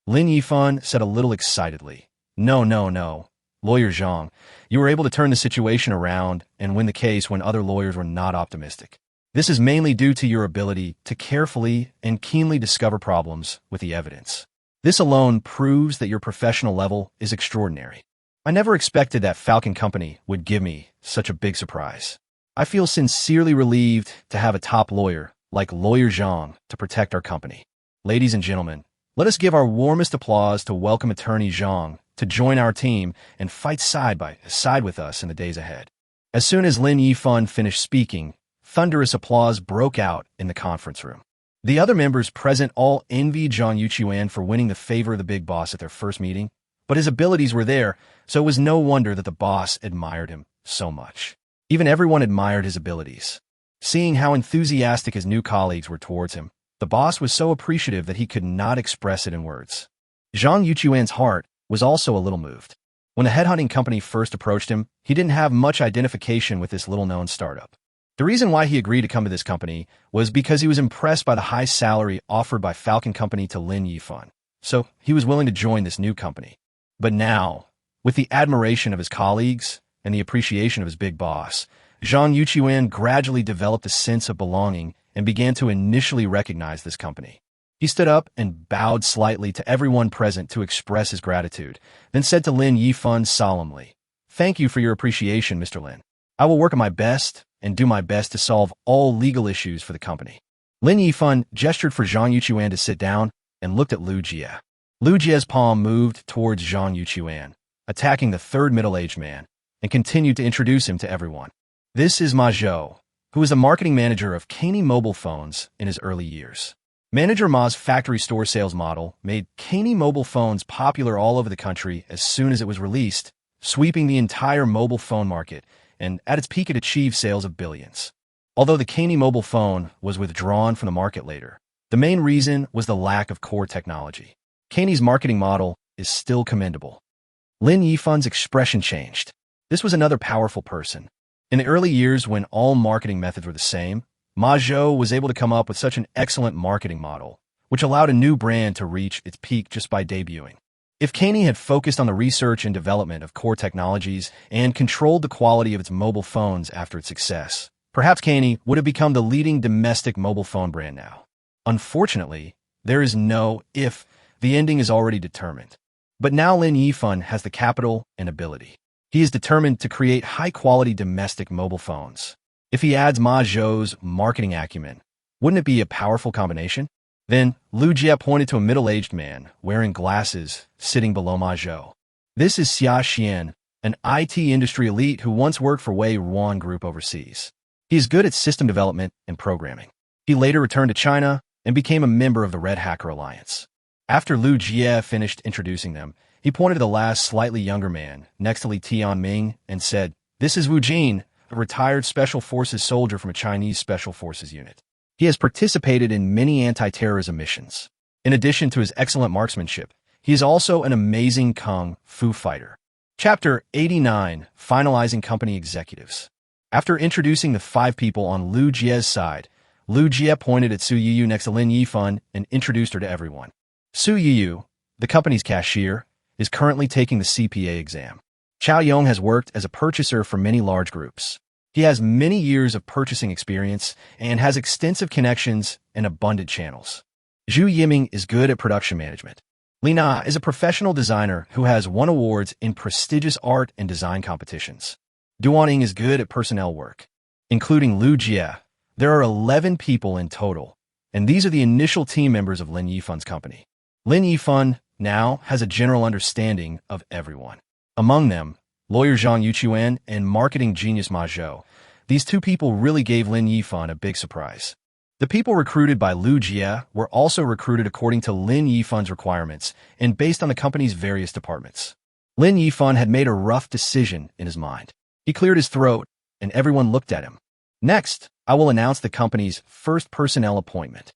Lin Yifan said a little excitedly. No. Lawyer Zhang, you were able to turn the situation around and win the case when other lawyers were not optimistic. This is mainly due to your ability to carefully and keenly discover problems with the evidence. This alone proves that your professional level is extraordinary. I never expected that Falcon Company would give me such a big surprise. I feel sincerely relieved to have a top lawyer like Lawyer Zhang to protect our company. Ladies and gentlemen, let us give our warmest applause to welcome attorney Zhang to join our team and fight side by side with us in the days ahead. As soon as Lin Yifan finished speaking, thunderous applause broke out in the conference room. The other members present all envied Zhang Yuchuan for winning the favor of the big boss at their first meeting, but his abilities were there, so it was no wonder that the boss admired him so much. Even everyone admired his abilities. Seeing how enthusiastic his new colleagues were towards him, the boss was so appreciative that he could not express it in words. Zhang Yuchuan's heart was also a little moved. When the headhunting company first approached him, he didn't have much identification with this little-known startup. The reason why he agreed to come to this company was because he was impressed by the high salary offered by Falcon Company to Lin Yifan, so he was willing to join this new company. But now, with the admiration of his colleagues and the appreciation of his big boss, Zhang Yuchuan gradually developed a sense of belonging and began to initially recognize this company. He stood up and bowed slightly to everyone present to express his gratitude, then said to Lin Yifan solemnly, "Thank you for your appreciation, Mr. Lin. I will work my best and do my best to solve all legal issues for the company." Lin Yifan gestured for Zhang Yuchuan to sit down and looked at Lu Jie. Lu Jie's palm moved towards Zhang Yuchuan, attacking the third middle-aged man, and continued to introduce him to everyone. This is Ma Zhou, who was the marketing manager of Caney mobile phones in his early years. Manager Ma's factory store sales model made Caney mobile phones popular all over the country as soon as it was released, sweeping the entire mobile phone market, and at its peak it achieved sales of billions. Although the Caney mobile phone was withdrawn from the market later, the main reason was the lack of core technology. Caney's marketing model is still commendable. Lin Yifan's expression changed. This was another powerful person. In the early years when all marketing methods were the same, Ma Zhou was able to come up with such an excellent marketing model, which allowed a new brand to reach its peak just by debuting. If Caney had focused on the research and development of core technologies and controlled the quality of its mobile phones after its success, perhaps Caney would have become the leading domestic mobile phone brand now. Unfortunately, there is no if. The ending is already determined. But now Lin Yifan has the capital and ability. He is determined to create high-quality domestic mobile phones. If he adds Ma Zhou's marketing acumen, wouldn't it be a powerful combination? Then Lu Jie pointed to a middle-aged man wearing glasses sitting below Ma Zhou. This is Xia Xian, an IT industry elite who once worked for Yuan Group overseas. He is good at system development and programming. He later returned to China and became a member of the Red Hacker Alliance. After Liu Jie finished introducing them, he pointed to the last slightly younger man next to Li Tianming and said, "This is Wu Jin, a retired Special Forces soldier from a Chinese Special Forces unit. He has participated in many anti-terrorism missions. In addition to his excellent marksmanship, he is also an amazing kung fu fighter." Chapter 89, Finalizing Company Executives. After introducing the 5 people on Liu Jie's side, Liu Jie pointed at Su Yuyu next to Lin Yifan and introduced her to everyone. Su Yuyu, the company's cashier, is currently taking the CPA exam. Chao Yong has worked as a purchaser for many large groups. He has many years of purchasing experience and has extensive connections and abundant channels. Zhu Yiming is good at production management. Li Na is a professional designer who has won awards in prestigious art and design competitions. Duan Ying is good at personnel work. Including Liu Jie, there are 11 people in total, and these are the initial team members of Lin Yifan's company. Lin Yifan now has a general understanding of everyone. Among them, lawyer Zhang Yuchuan and marketing genius Ma Zhou. These 2 people really gave Lin Yifan a big surprise. The people recruited by Liu Jie were also recruited according to Lin Yifan's requirements and based on the company's various departments. Lin Yifan had made a rough decision in his mind. He cleared his throat, and everyone looked at him. Next, I will announce the company's first personnel appointment.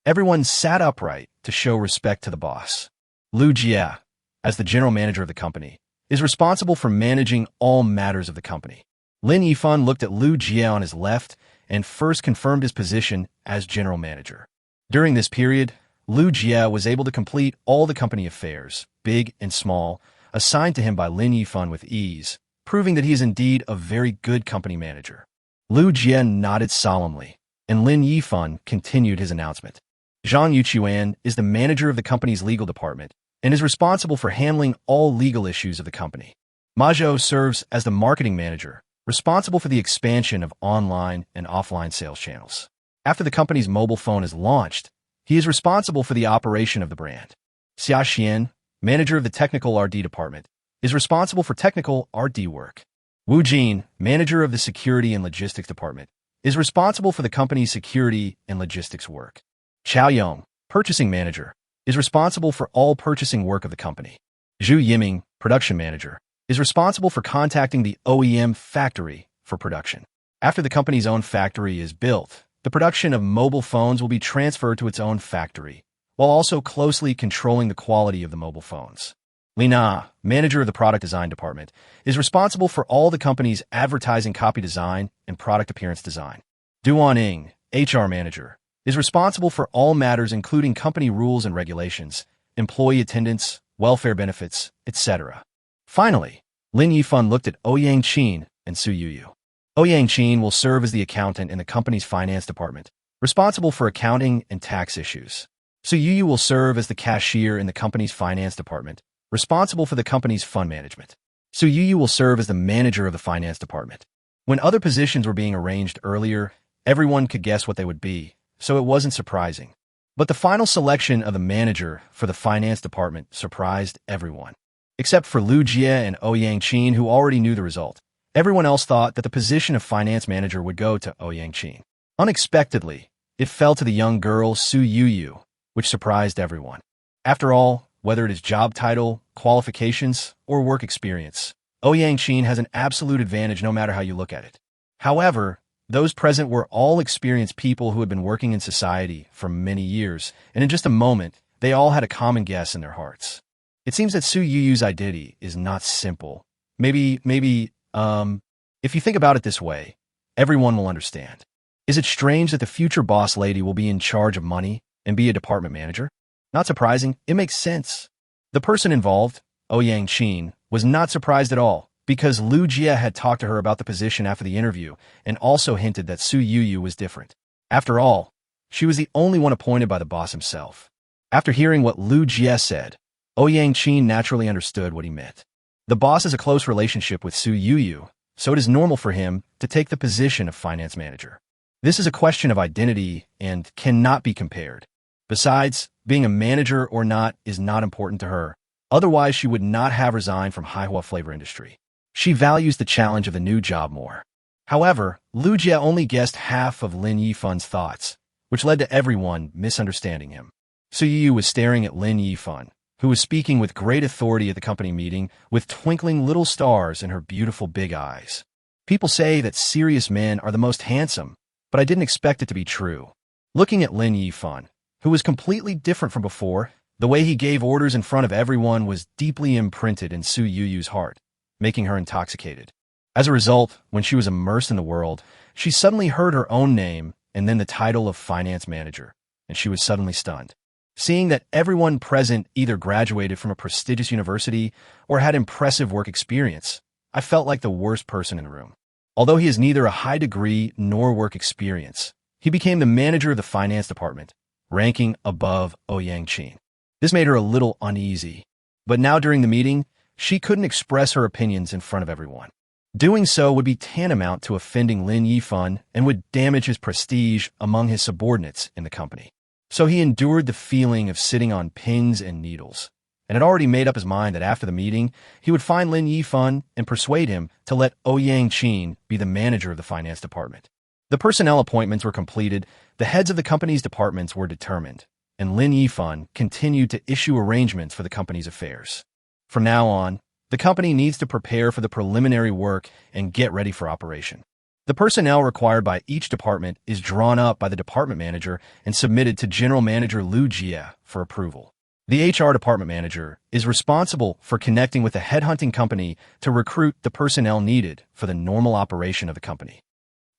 Everyone sat upright to show respect to the boss. Liu Jie, as the general manager of the company, is responsible for managing all matters of the company. Lin Yifan looked at Liu Jie on his left and first confirmed his position as general manager. During this period, Liu Jie was able to complete all the company affairs, big and small, assigned to him by Lin Yifan with ease, proving that he is indeed a very good company manager. Liu Jie nodded solemnly, and Lin Yifan continued his announcement. Zhang Yuchuan is the manager of the company's legal department and is responsible for handling all legal issues of the company. Ma Zhou serves as the marketing manager, responsible for the expansion of online and offline sales channels. After the company's mobile phone is launched, he is responsible for the operation of the brand. Xia Xian, manager of the technical R&D department, is responsible for technical R&D work. Wu Jin, manager of the security and logistics department, is responsible for the company's security and logistics work. Chao Yong, purchasing manager, is responsible for all purchasing work of the company. Zhu Yiming, production manager, is responsible for contacting the OEM factory for production. After the company's own factory is built, the production of mobile phones will be transferred to its own factory, while also closely controlling the quality of the mobile phones. Li Na, manager of the product design department, is responsible for all the company's advertising copy design and product appearance design. Duan Ying, HR manager, is responsible for all matters including company rules and regulations, employee attendance, welfare benefits, etc. Finally, Lin Yifan looked at Ouyang Qin and Su Yuyu. Ouyang Qin will serve as the accountant in the company's finance department, responsible for accounting and tax issues. Su Yuyu will serve as the cashier in the company's finance department, responsible for the company's fund management. Su Yuyu will serve as the manager of the finance department. When other positions were being arranged earlier, everyone could guess what they would be, so it wasn't surprising. But the final selection of the manager for the finance department surprised everyone. Except for Liu Jie and Ouyang Qin, who already knew the result. Everyone else thought that the position of finance manager would go to Ouyang Qin. Unexpectedly, it fell to the young girl Su Yuyu, which surprised everyone. After all, whether it is job title, qualifications, or work experience, Ouyang Qin has an absolute advantage no matter how you look at it. However, those present were all experienced people who had been working in society for many years, and in just a moment, they all had a common guess in their hearts. It seems that Su Yuyu's identity is not simple. Maybe, if you think about it this way, everyone will understand. Is it strange that the future boss lady will be in charge of money and be a department manager? Not surprising, it makes sense. The person involved, Ouyang Qin, was not surprised at all, because Liu Jie had talked to her about the position after the interview and also hinted that Su Yuyu was different. After all, she was the only one appointed by the boss himself. After hearing what Liu Jie said, Ouyang Qin naturally understood what he meant. The boss has a close relationship with Su Yuyu, so it is normal for him to take the position of finance manager. This is a question of identity and cannot be compared. Besides, being a manager or not is not important to her. Otherwise, she would not have resigned from manhwa flavor industry. She values the challenge of the new job more. However, Lu Jie only guessed half of Lin Yifan's thoughts, which led to everyone misunderstanding him. So Yuyu was staring at Lin Yifan, who was speaking with great authority at the company meeting with twinkling little stars in her beautiful big eyes. People say that serious men are the most handsome, but I didn't expect it to be true. Looking at Lin Yifan, who was completely different from before, the way he gave orders in front of everyone was deeply imprinted in Su Yuyu's heart, making her intoxicated. As a result, when she was immersed in the world, she suddenly heard her own name and then the title of finance manager, and she was suddenly stunned. Seeing that everyone present either graduated from a prestigious university or had impressive work experience, I felt like the worst person in the room. Although he has neither a high degree nor work experience, he became the manager of the finance department, ranking above Ouyang Qin. This made her a little uneasy, but now during the meeting, she couldn't express her opinions in front of everyone. Doing so would be tantamount to offending Lin Yifan and would damage his prestige among his subordinates in the company. So he endured the feeling of sitting on pins and needles, and had already made up his mind that after the meeting, he would find Lin Yifan and persuade him to let Ouyang Qin be the manager of the finance department. The personnel appointments were completed, the heads of the company's departments were determined, and Lin Yifan continued to issue arrangements for the company's affairs. From now on, the company needs to prepare for the preliminary work and get ready for operation. The personnel required by each department is drawn up by the department manager and submitted to General Manager Lu Jie for approval. The HR department manager is responsible for connecting with the headhunting company to recruit the personnel needed for the normal operation of the company.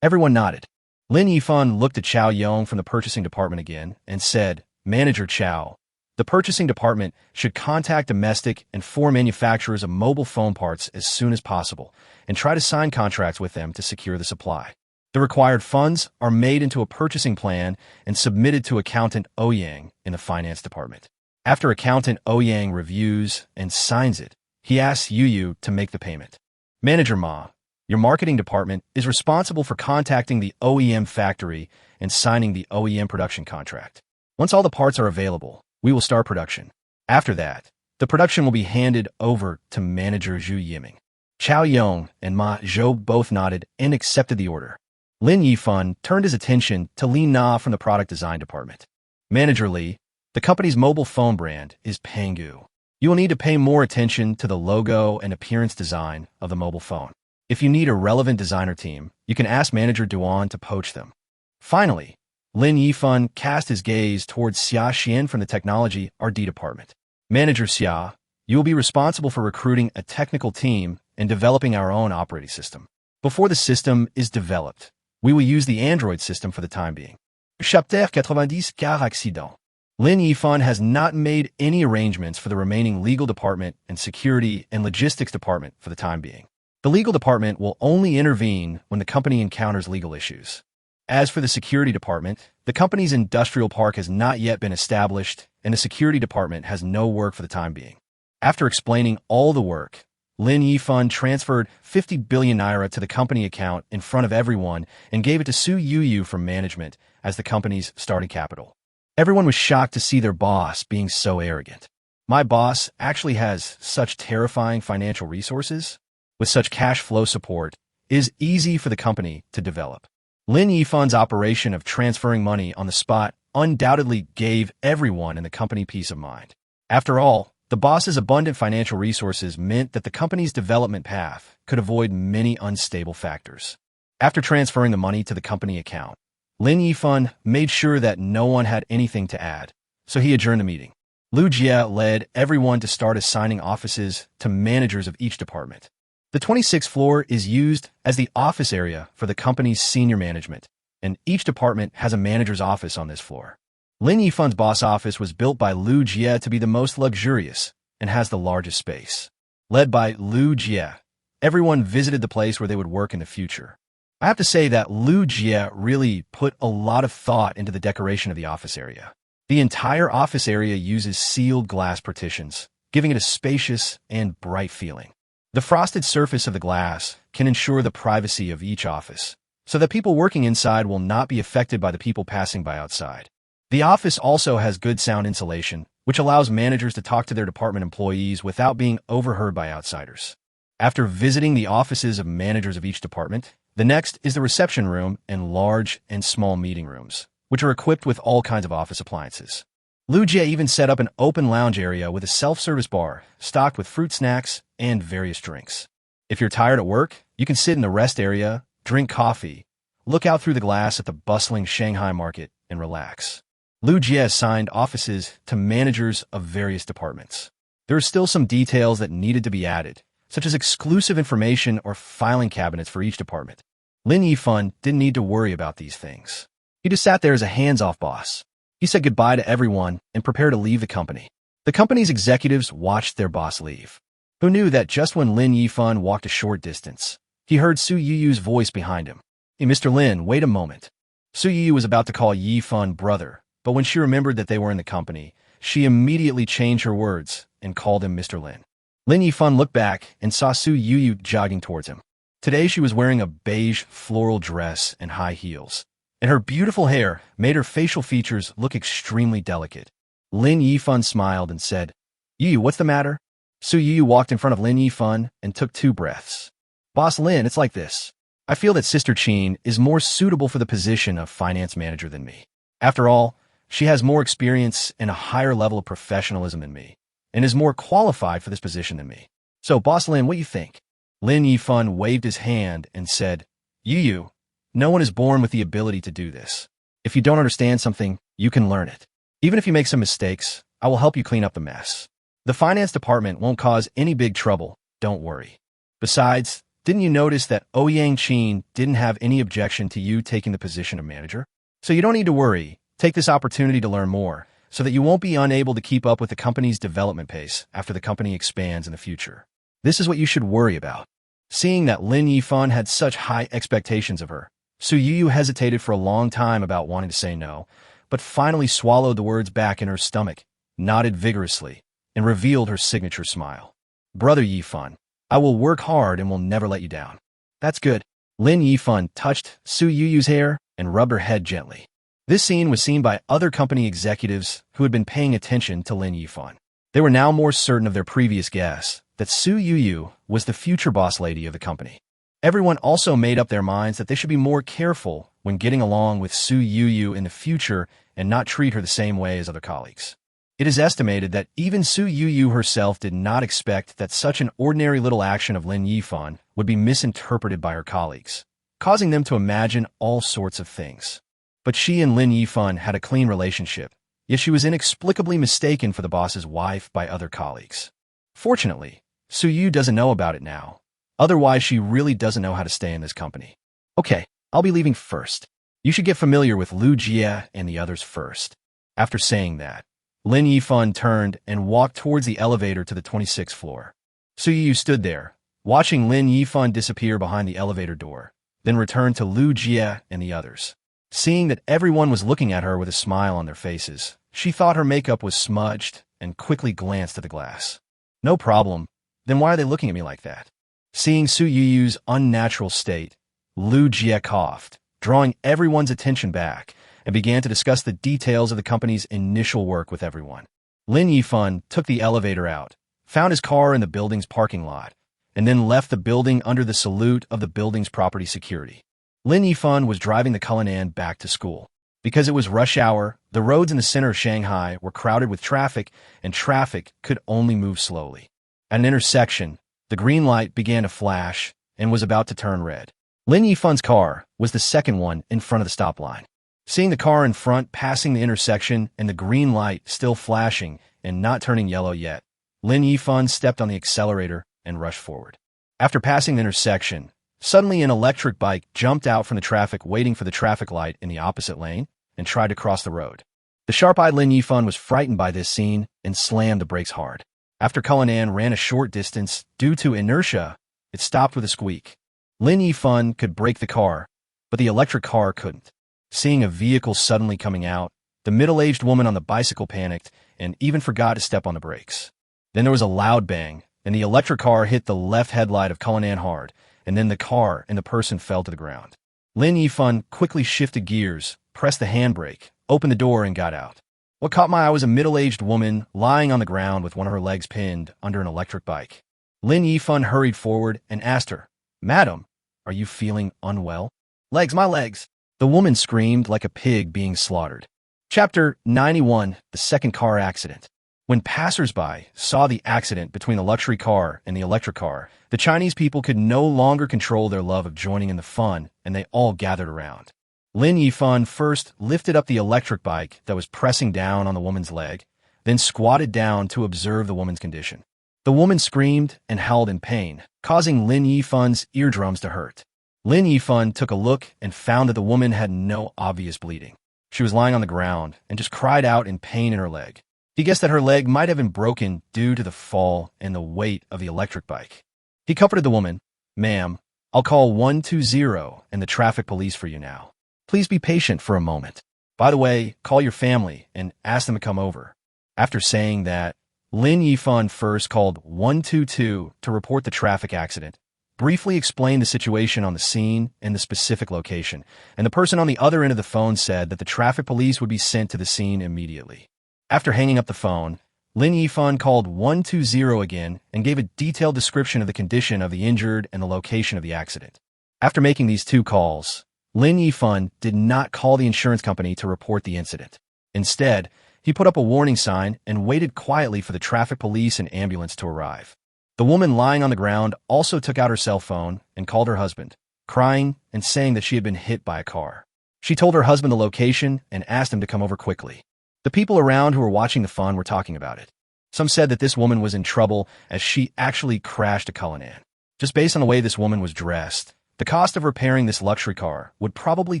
Everyone nodded. Lin Yifan looked at Chao Yong from the purchasing department again and said, "Manager Chao, the purchasing department should contact domestic and foreign manufacturers of mobile phone parts as soon as possible and try to sign contracts with them to secure the supply. The required funds are made into a purchasing plan and submitted to accountant Ouyang in the finance department. After accountant Ouyang reviews and signs it, he asks Yuyu to make the payment. Manager Ma, your marketing department is responsible for contacting the OEM factory and signing the OEM production contract. Once all the parts are available, we will start production. After that, the production will be handed over to Manager Zhu Yiming." Chao Yong and Ma Zhou both nodded and accepted the order. Lin Yifan turned his attention to Li Na from the product design department. "Manager Li, the company's mobile phone brand is Pangu. You will need to pay more attention to the logo and appearance design of the mobile phone. If you need a relevant designer team, you can ask Manager Duan to poach them." Finally, Lin Yifan cast his gaze towards Xia Xian from the technology R&D department. "Manager Xia, you will be responsible for recruiting a technical team and developing our own operating system. Before the system is developed, we will use the Android system for the time being." Chapitre 90 car accident. Lin Yifan has not made any arrangements for the remaining legal department and security and logistics department for the time being. The legal department will only intervene when the company encounters legal issues. As for the security department, the company's industrial park has not yet been established, and the security department has no work for the time being. After explaining all the work, Lin Yifan transferred 50 billion naira to the company account in front of everyone and gave it to Su Yuyu from management as the company's starting capital. Everyone was shocked to see their boss being so arrogant. My boss actually has such terrifying financial resources. With such cash flow support, it is easy for the company to develop. Lin Yifan's operation of transferring money on the spot undoubtedly gave everyone in the company peace of mind. After all, the boss's abundant financial resources meant that the company's development path could avoid many unstable factors. After transferring the money to the company account, Lin Yifan made sure that no one had anything to add, so he adjourned the meeting. Lu Jie led everyone to start assigning offices to managers of each department. The 26th floor is used as the office area for the company's senior management, and each department has a manager's office on this floor. Lin Yifan's boss office was built by Lu Jie to be the most luxurious and has the largest space. Led by Lu Jie, everyone visited the place where they would work in the future. I have to say that Lu Jie really put a lot of thought into the decoration of the office area. The entire office area uses sealed glass partitions, giving it a spacious and bright feeling. The frosted surface of the glass can ensure the privacy of each office, so that people working inside will not be affected by the people passing by outside. The office also has good sound insulation, which allows managers to talk to their department employees without being overheard by outsiders. After visiting the offices of managers of each department, the next is the reception room and large and small meeting rooms, which are equipped with all kinds of office appliances. Lu Jie even set up an open lounge area with a self-service bar, stocked with fruit snacks and various drinks. If you're tired at work, you can sit in the rest area, drink coffee, look out through the glass at the bustling Shanghai market, and relax. Lu Jie assigned offices to managers of various departments. There are still some details that needed to be added, such as exclusive information or filing cabinets for each department. Lin Yifan didn't need to worry about these things. He just sat there as a hands-off boss. He said goodbye to everyone and prepared to leave the company. The company's executives watched their boss leave. Who knew that just when Lin Yifan walked a short distance, he heard Su Yuyu's voice behind him. "Hey, Mr. Lin, wait a moment." Su Yuyu was about to call Yifan brother, but when she remembered that they were in the company, she immediately changed her words and called him Mr. Lin. Lin Yifan looked back and saw Su Yuyu jogging towards him. Today she was wearing a beige floral dress and high heels, and her beautiful hair made her facial features look extremely delicate. Lin Yifan smiled and said, "Yuyu, what's the matter?" Su Yuyu walked in front of Lin Yifan and took 2 breaths. "Boss Lin, it's like this. I feel that Sister Qin is more suitable for the position of finance manager than me. After all, she has more experience and a higher level of professionalism than me, and is more qualified for this position than me. So, Boss Lin, what do you think?" Lin Yifan waved his hand and said, "Yuyu, no one is born with the ability to do this. If you don't understand something, you can learn it. Even if you make some mistakes, I will help you clean up the mess. The finance department won't cause any big trouble, don't worry. Besides, didn't you notice that Ouyang Qin didn't have any objection to you taking the position of manager? So you don't need to worry. Take this opportunity to learn more, so that you won't be unable to keep up with the company's development pace after the company expands in the future. This is what you should worry about." Seeing that Lin Yifan had such high expectations of her, Su Yuyu hesitated for a long time about wanting to say no, but finally swallowed the words back in her stomach, nodded vigorously, and revealed her signature smile. "Brother Yifan, I will work hard and will never let you down." "That's good." Lin Yifan touched Su Yuyu's hair and rubbed her head gently. This scene was seen by other company executives who had been paying attention to Lin Yifan. They were now more certain of their previous guess that Su Yuyu was the future boss lady of the company. Everyone also made up their minds that they should be more careful when getting along with Su Yuyu in the future and not treat her the same way as other colleagues. It is estimated that even Su Yuyu herself did not expect that such an ordinary little action of Lin Yifan would be misinterpreted by her colleagues, causing them to imagine all sorts of things. But she and Lin Yifan had a clean relationship, yet she was inexplicably mistaken for the boss's wife by other colleagues. Fortunately, Su Yu doesn't know about it now. Otherwise, she really doesn't know how to stay in this company. "Okay, I'll be leaving first. You should get familiar with Lu Jie and the others first." After saying that, Lin Yifan turned and walked towards the elevator to the 26th floor. Su Yu stood there, watching Lin Yifan disappear behind the elevator door, then returned to Lu Jie and the others. Seeing that everyone was looking at her with a smile on their faces, she thought her makeup was smudged and quickly glanced at the glass. "No problem. Then why are they looking at me like that?" Seeing Su Yuyu's unnatural state, Lu Jie coughed, drawing everyone's attention back, and began to discuss the details of the company's initial work with everyone. Lin Yifan took the elevator out, found his car in the building's parking lot, and then left the building under the salute of the building's property security. Lin Yifan was driving the Cullinan back to school. Because it was rush hour, the roads in the center of Shanghai were crowded with traffic, and traffic could only move slowly. At an intersection, the green light began to flash and was about to turn red. Lin Yifan's car was the second one in front of the stop line. Seeing the car in front passing the intersection and the green light still flashing and not turning yellow yet, Lin Yifan stepped on the accelerator and rushed forward. After passing the intersection, suddenly an electric bike jumped out from the traffic waiting for the traffic light in the opposite lane and tried to cross the road. The sharp-eyed Lin Yifan was frightened by this scene and slammed the brakes hard. After Cullinan ran a short distance due to inertia, it stopped with a squeak. Lin Yifan could brake the car, but the electric car couldn't. Seeing a vehicle suddenly coming out, the middle-aged woman on the bicycle panicked and even forgot to step on the brakes. Then there was a loud bang, and the electric car hit the left headlight of Cullinan hard, and then the car and the person fell to the ground. Lin Yifan quickly shifted gears, pressed the handbrake, opened the door, and got out. What caught my eye was a middle-aged woman lying on the ground with one of her legs pinned under an electric bike. Lin Yifan hurried forward and asked her, "Madam, are you feeling unwell?" "Legs, my legs!" The woman screamed like a pig being slaughtered. Chapter 91: The Second Car Accident. When passers-by saw the accident between the luxury car and the electric car, the Chinese people could no longer control their love of joining in the fun, and they all gathered around. Lin Yifan first lifted up the electric bike that was pressing down on the woman's leg, then squatted down to observe the woman's condition. The woman screamed and howled in pain, causing Lin Yifan's eardrums to hurt. Lin Yifan took a look and found that the woman had no obvious bleeding. She was lying on the ground and just cried out in pain in her leg. He guessed that her leg might have been broken due to the fall and the weight of the electric bike. He comforted the woman. "Ma'am, I'll call 120 and the traffic police for you now. Please be patient for a moment. By the way, call your family and ask them to come over." After saying that, Lin Yifan first called 122 to report the traffic accident, briefly explained the situation on the scene and the specific location, and the person on the other end of the phone said that the traffic police would be sent to the scene immediately. After hanging up the phone, Lin Yifan called 120 again and gave a detailed description of the condition of the injured and the location of the accident. After making these two calls, Lin Yifan did not call the insurance company to report the incident. Instead, he put up a warning sign and waited quietly for the traffic police and ambulance to arrive. The woman lying on the ground also took out her cell phone and called her husband, crying and saying that she had been hit by a car. She told her husband the location and asked him to come over quickly. The people around who were watching the fun were talking about it. Some said that this woman was in trouble as she actually crashed a Cullinan. Just based on the way this woman was dressed, the cost of repairing this luxury car would probably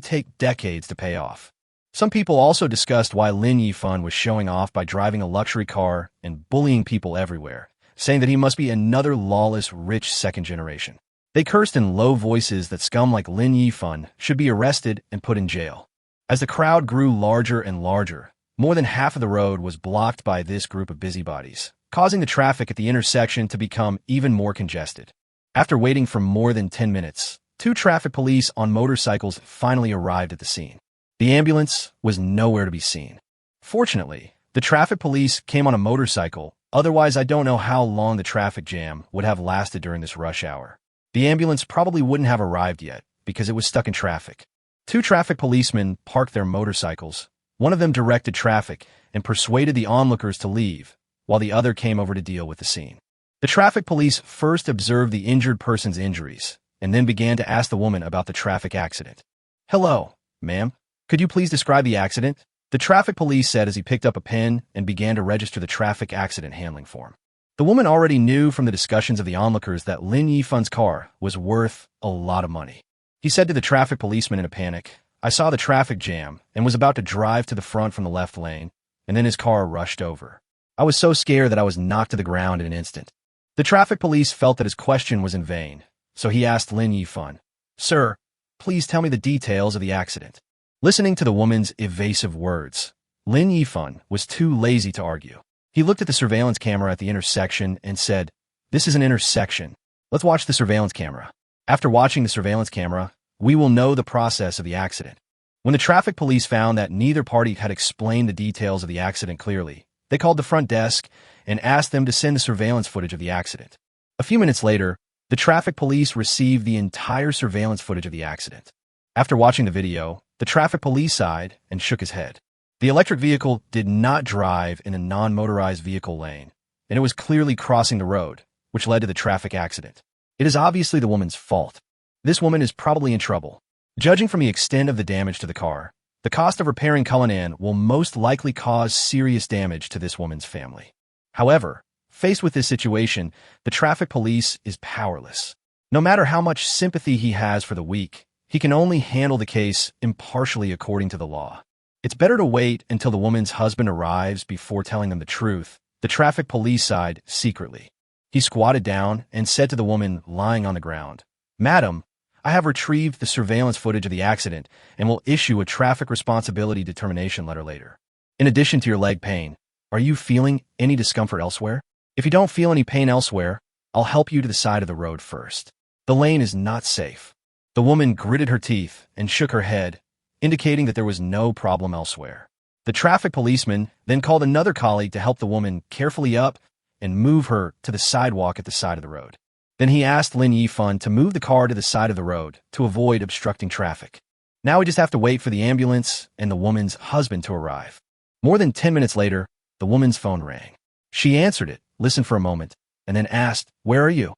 take decades to pay off. Some people also discussed why Lin Yifan was showing off by driving a luxury car and bullying people everywhere, saying that he must be another lawless, rich second generation. They cursed in low voices that scum like Lin Yifan should be arrested and put in jail. As the crowd grew larger and larger, more than half of the road was blocked by this group of busybodies, causing the traffic at the intersection to become even more congested. After waiting for more than 10 minutes, 2 traffic police on motorcycles finally arrived at the scene. The ambulance was nowhere to be seen. Fortunately, the traffic police came on a motorcycle, otherwise I don't know how long the traffic jam would have lasted during this rush hour. The ambulance probably wouldn't have arrived yet because it was stuck in traffic. 2 traffic policemen parked their motorcycles. One of them directed traffic and persuaded the onlookers to leave, while the other came over to deal with the scene. The traffic police first observed the injured person's injuries and then began to ask the woman about the traffic accident. "Hello, ma'am. Could you please describe the accident?" the traffic police said as he picked up a pen and began to register the traffic accident handling form. The woman already knew from the discussions of the onlookers that Lin Yifan's car was worth a lot of money. He said to the traffic policeman in a panic, "I saw the traffic jam and was about to drive to the front from the left lane, and then his car rushed over. I was so scared that I was knocked to the ground in an instant." The traffic police felt that his question was in vain, so he asked Lin Yifan, "Sir, please tell me the details of the accident." Listening to the woman's evasive words, Lin Yifan was too lazy to argue. He looked at the surveillance camera at the intersection and said, "This is an intersection. Let's watch the surveillance camera. After watching the surveillance camera, we will know the process of the accident." When the traffic police found that neither party had explained the details of the accident clearly, they called the front desk and asked them to send the surveillance footage of the accident. A few minutes later, the traffic police received the entire surveillance footage of the accident. After watching the video, the traffic police sighed and shook his head. The electric vehicle did not drive in a non-motorized vehicle lane, and it was clearly crossing the road, which led to the traffic accident. It is obviously the woman's fault. This woman is probably in trouble. Judging from the extent of the damage to the car, the cost of repairing Cullinan will most likely cause serious damage to this woman's family. However, faced with this situation, the traffic police is powerless. No matter how much sympathy he has for the weak, he can only handle the case impartially according to the law. It's better to wait until the woman's husband arrives before telling them the truth, the traffic police sighed secretly. He squatted down and said to the woman lying on the ground, "Madam, I have retrieved the surveillance footage of the accident and will issue a traffic responsibility determination letter later. In addition to your leg pain, are you feeling any discomfort elsewhere? If you don't feel any pain elsewhere, I'll help you to the side of the road first. The lane is not safe." The woman gritted her teeth and shook her head, indicating that there was no problem elsewhere. The traffic policeman then called another colleague to help the woman carefully up and move her to the sidewalk at the side of the road. Then he asked Lin Yifan to move the car to the side of the road to avoid obstructing traffic. Now we just have to wait for the ambulance and the woman's husband to arrive. More than 10 minutes later, the woman's phone rang. She answered it, listened for a moment, and then asked, "Where are you?"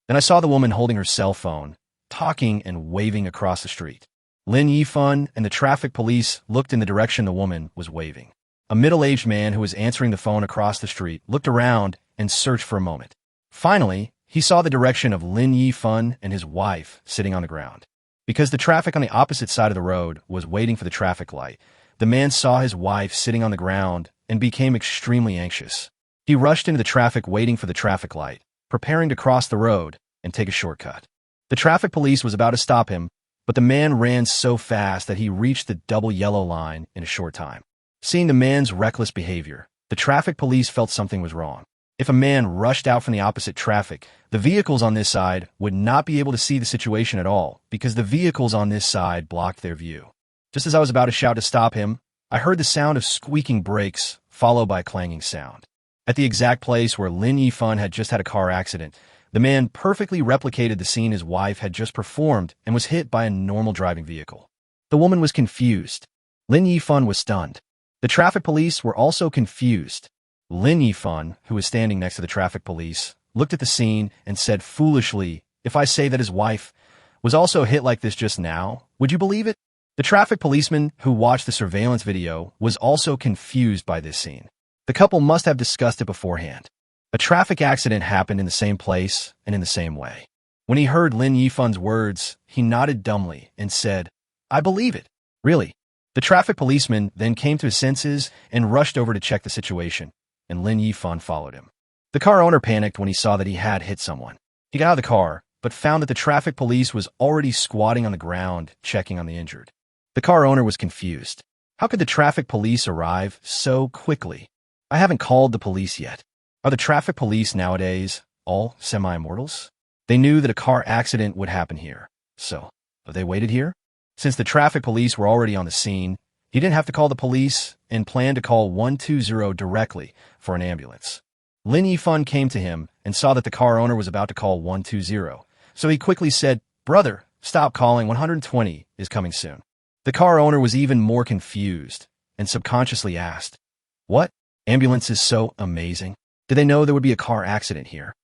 Then I saw the woman holding her cell phone, talking and waving across the street. Lin Yifan and the traffic police looked in the direction the woman was waving. A middle-aged man who was answering the phone across the street looked around and searched for a moment. Finally, he saw the direction of Lin Yifan and his wife sitting on the ground. Because the traffic on the opposite side of the road was waiting for the traffic light, the man saw his wife sitting on the ground and became extremely anxious. He rushed into the traffic waiting for the traffic light, preparing to cross the road and take a shortcut. The traffic police was about to stop him, but the man ran so fast that he reached the double yellow line in a short time. Seeing the man's reckless behavior, the traffic police felt something was wrong. If a man rushed out from the opposite traffic, the vehicles on this side would not be able to see the situation at all because the vehicles on this side blocked their view. Just as I was about to shout to stop him, I heard the sound of squeaking brakes followed by a clanging sound. At the exact place where Lin Yifan had just had a car accident, the man perfectly replicated the scene his wife had just performed and was hit by a normal driving vehicle. The woman was confused. Lin Yifan was stunned. The traffic police were also confused. Lin Yifan, who was standing next to the traffic police, looked at the scene and said foolishly, "If I say that his wife was also hit like this just now, would you believe it?" The traffic policeman who watched the surveillance video was also confused by this scene. The couple must have discussed it beforehand. A traffic accident happened in the same place and in the same way. When he heard Lin Yifan's words, he nodded dumbly and said, "I believe it. Really?" The traffic policeman then came to his senses and rushed over to check the situation, and Lin Yifan followed him. The car owner panicked when he saw that he had hit someone. He got out of the car, but found that the traffic police was already squatting on the ground, checking on the injured. The car owner was confused. How could the traffic police arrive so quickly? I haven't called the police yet. Are the traffic police nowadays all semi-immortals? They knew that a car accident would happen here, so they waited here? Since the traffic police were already on the scene, he didn't have to call the police and planned to call 120 directly for an ambulance. Lin Yifan came to him and saw that the car owner was about to call 120, so he quickly said, "Brother, stop calling, 120 is coming soon." The car owner was even more confused and subconsciously asked, "What? Ambulance is so amazing? Did they know there would be a car accident here?"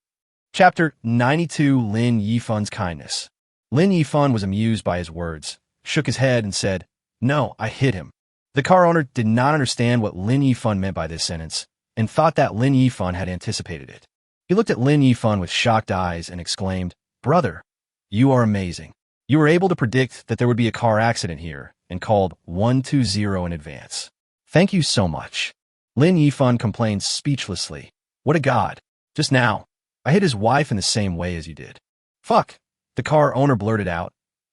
Chapter 92, Lin Yifan's Kindness. Lin Yifan was amused by his words, shook his head and said, "No, I hit him." The car owner did not understand what Lin Yifan meant by this sentence and thought that Lin Yifan had anticipated it. He looked at Lin Yifan with shocked eyes and exclaimed, "Brother, you are amazing. You were able to predict that there would be a car accident here and called 120 in advance. Thank you so much." Lin Yifan complained speechlessly. "What a god. Just now, I hit his wife in the same way as you did." "Fuck," the car owner blurted out,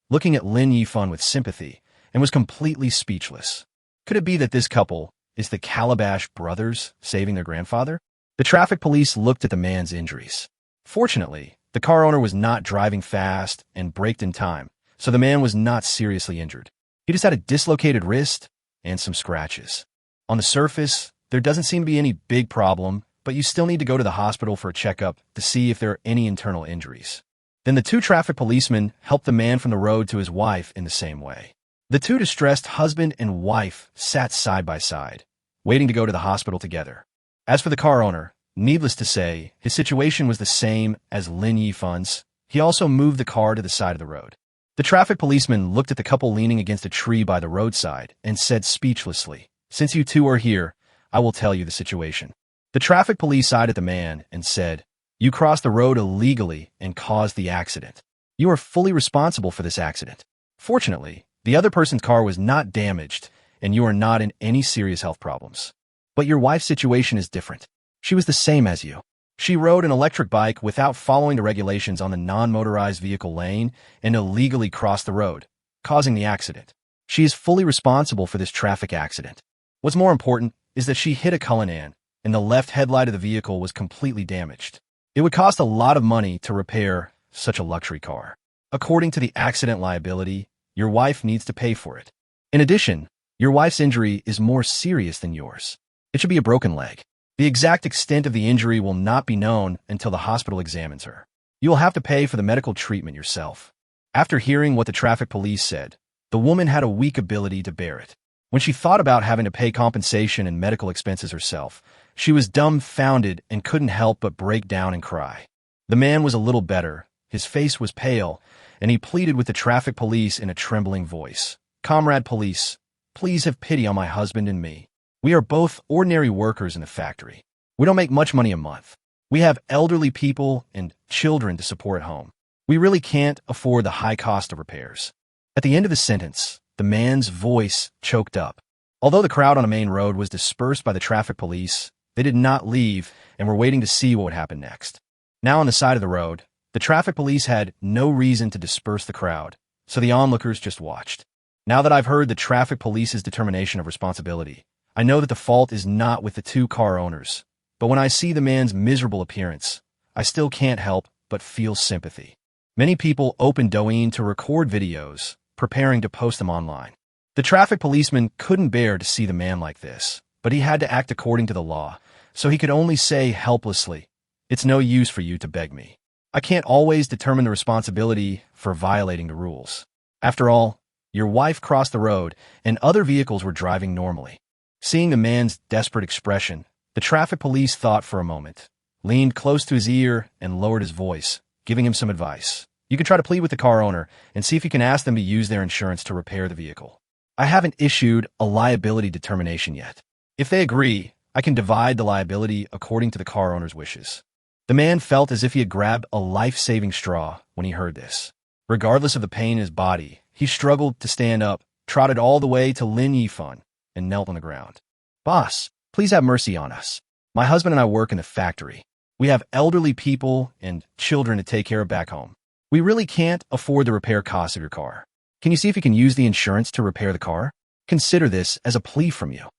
looking at Lin Yifan with sympathy, and was completely speechless. Could it be that this couple is the Calabash brothers saving their grandfather? The traffic police looked at the man's injuries. Fortunately, the car owner was not driving fast and braked in time, so the man was not seriously injured. He just had a dislocated wrist and some scratches. On the surface, there doesn't seem to be any big problem, but you still need to go to the hospital for a checkup to see if there are any internal injuries. Then the two traffic policemen helped the man from the road to his wife in the same way. The two distressed husband and wife sat side by side, waiting to go to the hospital together. As for the car owner, needless to say, his situation was the same as Lin Yifan's. He also moved the car to the side of the road. The traffic policeman looked at the couple leaning against a tree by the roadside and said speechlessly, "Since you two are here, I will tell you the situation." The traffic police eyed at the man and said, "You crossed the road illegally and caused the accident. You are fully responsible for this accident. Fortunately, the other person's car was not damaged and you are not in any serious health problems. But your wife's situation is different. She was the same as you. She rode an electric bike without following the regulations on the non-motorized vehicle lane and illegally crossed the road, causing the accident. She is fully responsible for this traffic accident. What's more important is that she hit a Cullinan, and the left headlight of the vehicle was completely damaged. It would cost a lot of money to repair such a luxury car. According to the accident liability, your wife needs to pay for it. In addition, your wife's injury is more serious than yours. It should be a broken leg. The exact extent of the injury will not be known until the hospital examines her. You will have to pay for the medical treatment yourself. After hearing what the traffic police said, the woman had a weak ability to bear it. When she thought about having to pay compensation and medical expenses herself, she was dumbfounded and couldn't help but break down and cry. The man was a little better, his face was pale, and he pleaded with the traffic police in a trembling voice. "Comrade police, please have pity on my husband and me. We are both ordinary workers in the factory. We don't make much money a month. We have elderly people and children to support at home. We really can't afford the high cost of repairs." At the end of the sentence, the man's voice choked up. Although the crowd on the main road was dispersed by the traffic police, they did not leave and were waiting to see what would happen next. Now on the side of the road, the traffic police had no reason to disperse the crowd, so the onlookers just watched. Now that I've heard the traffic police's determination of responsibility, I know that the fault is not with the two car owners, but when I see the man's miserable appearance, I still can't help but feel sympathy. Many people opened Douyin to record videos, preparing to post them online. The traffic policeman couldn't bear to see the man like this, but he had to act according to the law, so he could only say helplessly, "It's no use for you to beg me. I can't always determine the responsibility for violating the rules. After all, your wife crossed the road and other vehicles were driving normally." Seeing the man's desperate expression, the traffic police thought for a moment, leaned close to his ear, and lowered his voice, giving him some advice. "You can try to plead with the car owner and see if you can ask them to use their insurance to repair the vehicle. I haven't issued a liability determination yet. If they agree, I can divide the liability according to the car owner's wishes." The man felt as if he had grabbed a life-saving straw when he heard this. Regardless of the pain in his body, he struggled to stand up, trotted all the way to Lin Yifan, and knelt on the ground. "Boss, please have mercy on us. My husband and I work in the factory. We have elderly people and children to take care of back home. We really can't afford the repair costs of your car. Can you see if you can use the insurance to repair the car? Consider this as a plea from you."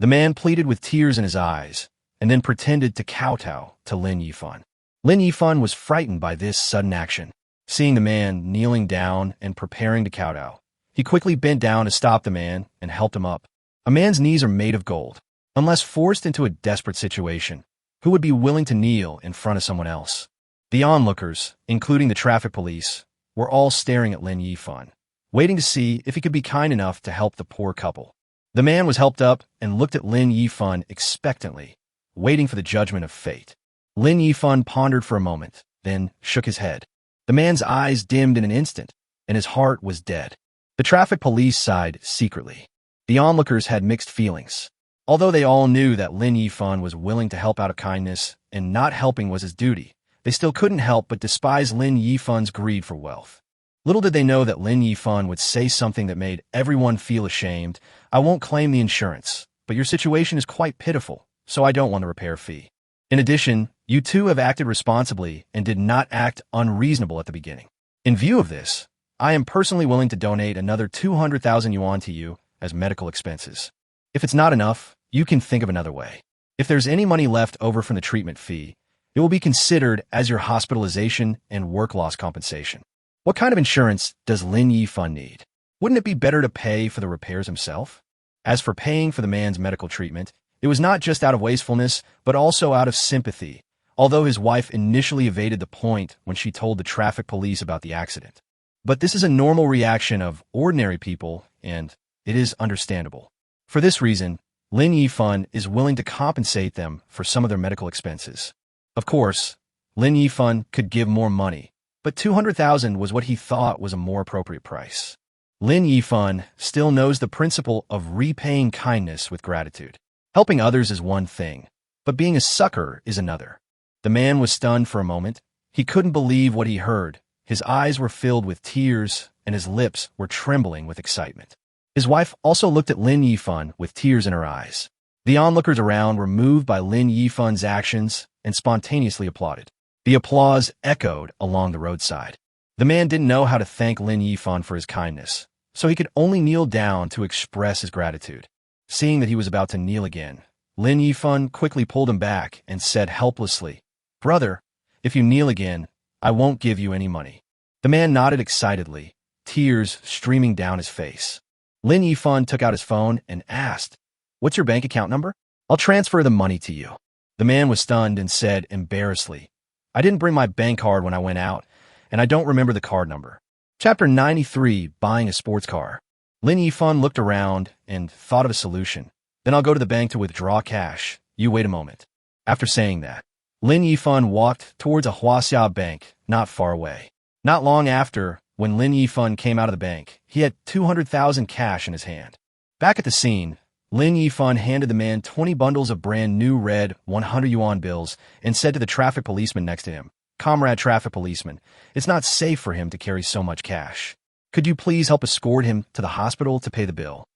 The man pleaded with tears in his eyes, and then pretended to kowtow to Lin Yifan. Lin Yifan was frightened by this sudden action. Seeing the man kneeling down and preparing to kowtow, he quickly bent down to stop the man and helped him up. A man's knees are made of gold. Unless forced into a desperate situation, who would be willing to kneel in front of someone else? The onlookers, including the traffic police, were all staring at Lin Yifan, waiting to see if he could be kind enough to help the poor couple. The man was helped up and looked at Lin Yifan expectantly, waiting for the judgment of fate. Lin Yifan pondered for a moment, then shook his head. The man's eyes dimmed in an instant, and his heart was dead. The traffic police sighed secretly. The onlookers had mixed feelings. Although they all knew that Lin Yifan was willing to help out of kindness and not helping was his duty, they still couldn't help but despise Lin Yifan's greed for wealth. Little did they know that Lin Yifan would say something that made everyone feel ashamed. "I won't claim the insurance, but your situation is quite pitiful, so I don't want the repair fee. In addition, you two have acted responsibly and did not act unreasonable at the beginning. In view of this, I am personally willing to donate another 200,000 yuan to you as medical expenses. If it's not enough, you can think of another way. If there's any money left over from the treatment fee, it will be considered as your hospitalization and work loss compensation." What kind of insurance does Lin Yifan need? Wouldn't it be better to pay for the repairs himself? As for paying for the man's medical treatment, it was not just out of wastefulness, but also out of sympathy, although his wife initially evaded the point when she told the traffic police about the accident. But this is a normal reaction of ordinary people, and it is understandable. For this reason, Lin Yifan is willing to compensate them for some of their medical expenses. Of course, Lin Yifan could give more money, but 200,000 was what he thought was a more appropriate price. Lin Yifan still knows the principle of repaying kindness with gratitude. Helping others is one thing, but being a sucker is another. The man was stunned for a moment. He couldn't believe what he heard. His eyes were filled with tears, and his lips were trembling with excitement. His wife also looked at Lin Yifan with tears in her eyes. The onlookers around were moved by Lin Yifan's actions and spontaneously applauded. The applause echoed along the roadside. The man didn't know how to thank Lin Yifan for his kindness, so he could only kneel down to express his gratitude. Seeing that he was about to kneel again, Lin Yifan quickly pulled him back and said helplessly, "Brother, if you kneel again, I won't give you any money." The man nodded excitedly, tears streaming down his face. Lin Yifan took out his phone and asked, "What's your bank account number? I'll transfer the money to you." The man was stunned and said embarrassedly, I didn't bring my bank card when I went out, and I don't remember the card number. Chapter 93, Buying a Sports Car. Lin Yifan looked around and thought of a solution. Then I'll go to the bank to withdraw cash. You wait a moment. After saying that, Lin Yifan walked towards a Huaxia bank not far away. Not long after, when Lin Yifan came out of the bank, he had 200,000 cash in his hand. Back at the scene, Lin Yifan handed the man 20 bundles of brand new red 100 yuan bills and said to the traffic policeman next to him, Comrade traffic policeman, it's not safe for him to carry so much cash. Could you please help escort him to the hospital to pay the bill?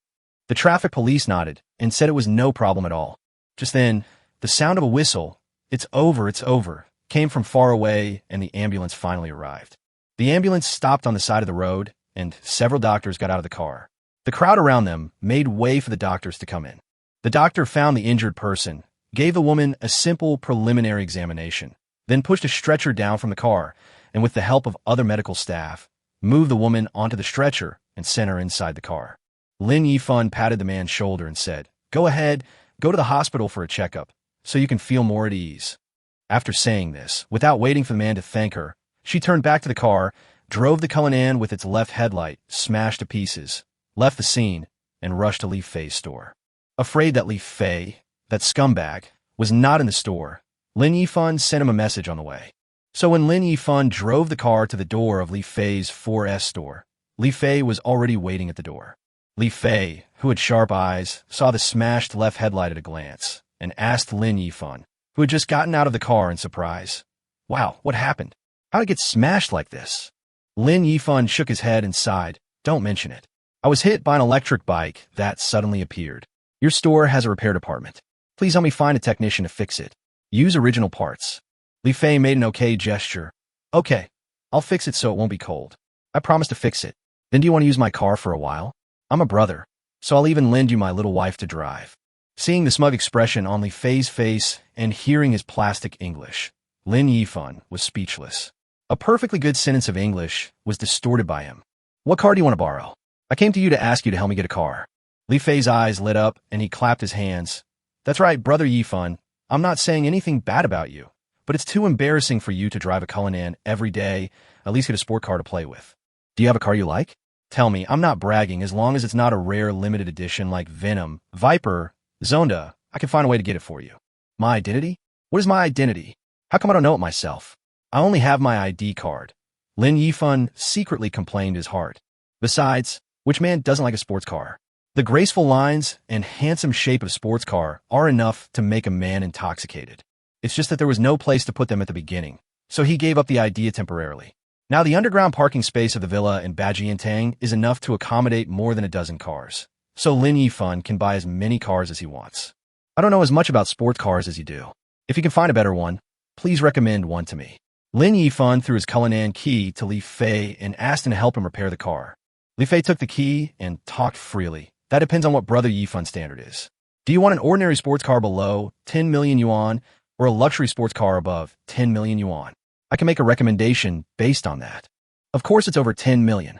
The traffic police nodded and said it was no problem at all. Just then, the sound of a whistle, it's over, came from far away, and the ambulance finally arrived. The ambulance stopped on the side of the road, and several doctors got out of the car. The crowd around them made way for the doctors to come in. The doctor found the injured person, gave the woman a simple preliminary examination, then pushed a stretcher down from the car, and with the help of other medical staff, moved the woman onto the stretcher and sent her inside the car. Lin Yifan patted the man's shoulder and said, Go ahead, go to the hospital for a checkup, so you can feel more at ease. After saying this, without waiting for the man to thank her, she turned back to the car, drove the Cullinan with its left headlight smashed to pieces, left the scene, and rushed to Li Fei's store. Afraid that Li Fei, that scumbag, was not in the store, Lin Yifan sent him a message on the way. So when Lin Yifan drove the car to the door of Li Fei's 4S store, Li Fei was already waiting at the door. Li Fei, who had sharp eyes, saw the smashed left headlight at a glance, and asked Lin Yifan, who had just gotten out of the car in surprise, Wow, what happened? How'd it get smashed like this? Lin Yifan shook his head and sighed, Don't mention it. I was hit by an electric bike that suddenly appeared. Your store has a repair department. Please help me find a technician to fix it. Use original parts. Li Fei made an okay gesture. Okay, I'll fix it so it won't be cold. I promise to fix it. Then do you want to use my car for a while? I'm a brother, so I'll even lend you my little wife to drive. Seeing the smug expression on Li Fei's face and hearing his plastic English, Lin Yifan was speechless. A perfectly good sentence of English was distorted by him. What car do you want to borrow? I came to you to ask you to help me get a car. Li Fei's eyes lit up and he clapped his hands. That's right, brother Yifan. I'm not saying anything bad about you, but it's too embarrassing for you to drive a Cullinan every day, at least get a sport car to play with. Do you have a car you like? Tell me, I'm not bragging, as long as it's not a rare limited edition like Venom, Viper, Zonda, I can find a way to get it for you. My identity? What is my identity? How come I don't know it myself? I only have my ID card. Lin Yifan secretly complained his heart. Besides, which man doesn't like a sports car? The graceful lines and handsome shape of sports car are enough to make a man intoxicated. It's just that there was no place to put them at the beginning, so he gave up the idea temporarily. Now the underground parking space of the villa in Bajiantang is enough to accommodate more than a dozen cars, so Lin Yifan can buy as many cars as he wants. I don't know as much about sports cars as you do. If you can find a better one, please recommend one to me. Lin Yifan threw his Cullinan key to Li Fei and asked him to help him repair the car. Li Fei took the key and talked freely. That depends on what brother Yifan's standard is. Do you want an ordinary sports car below 10 million yuan or a luxury sports car above 10 million yuan? I can make a recommendation based on that. Of course, it's over 10 million.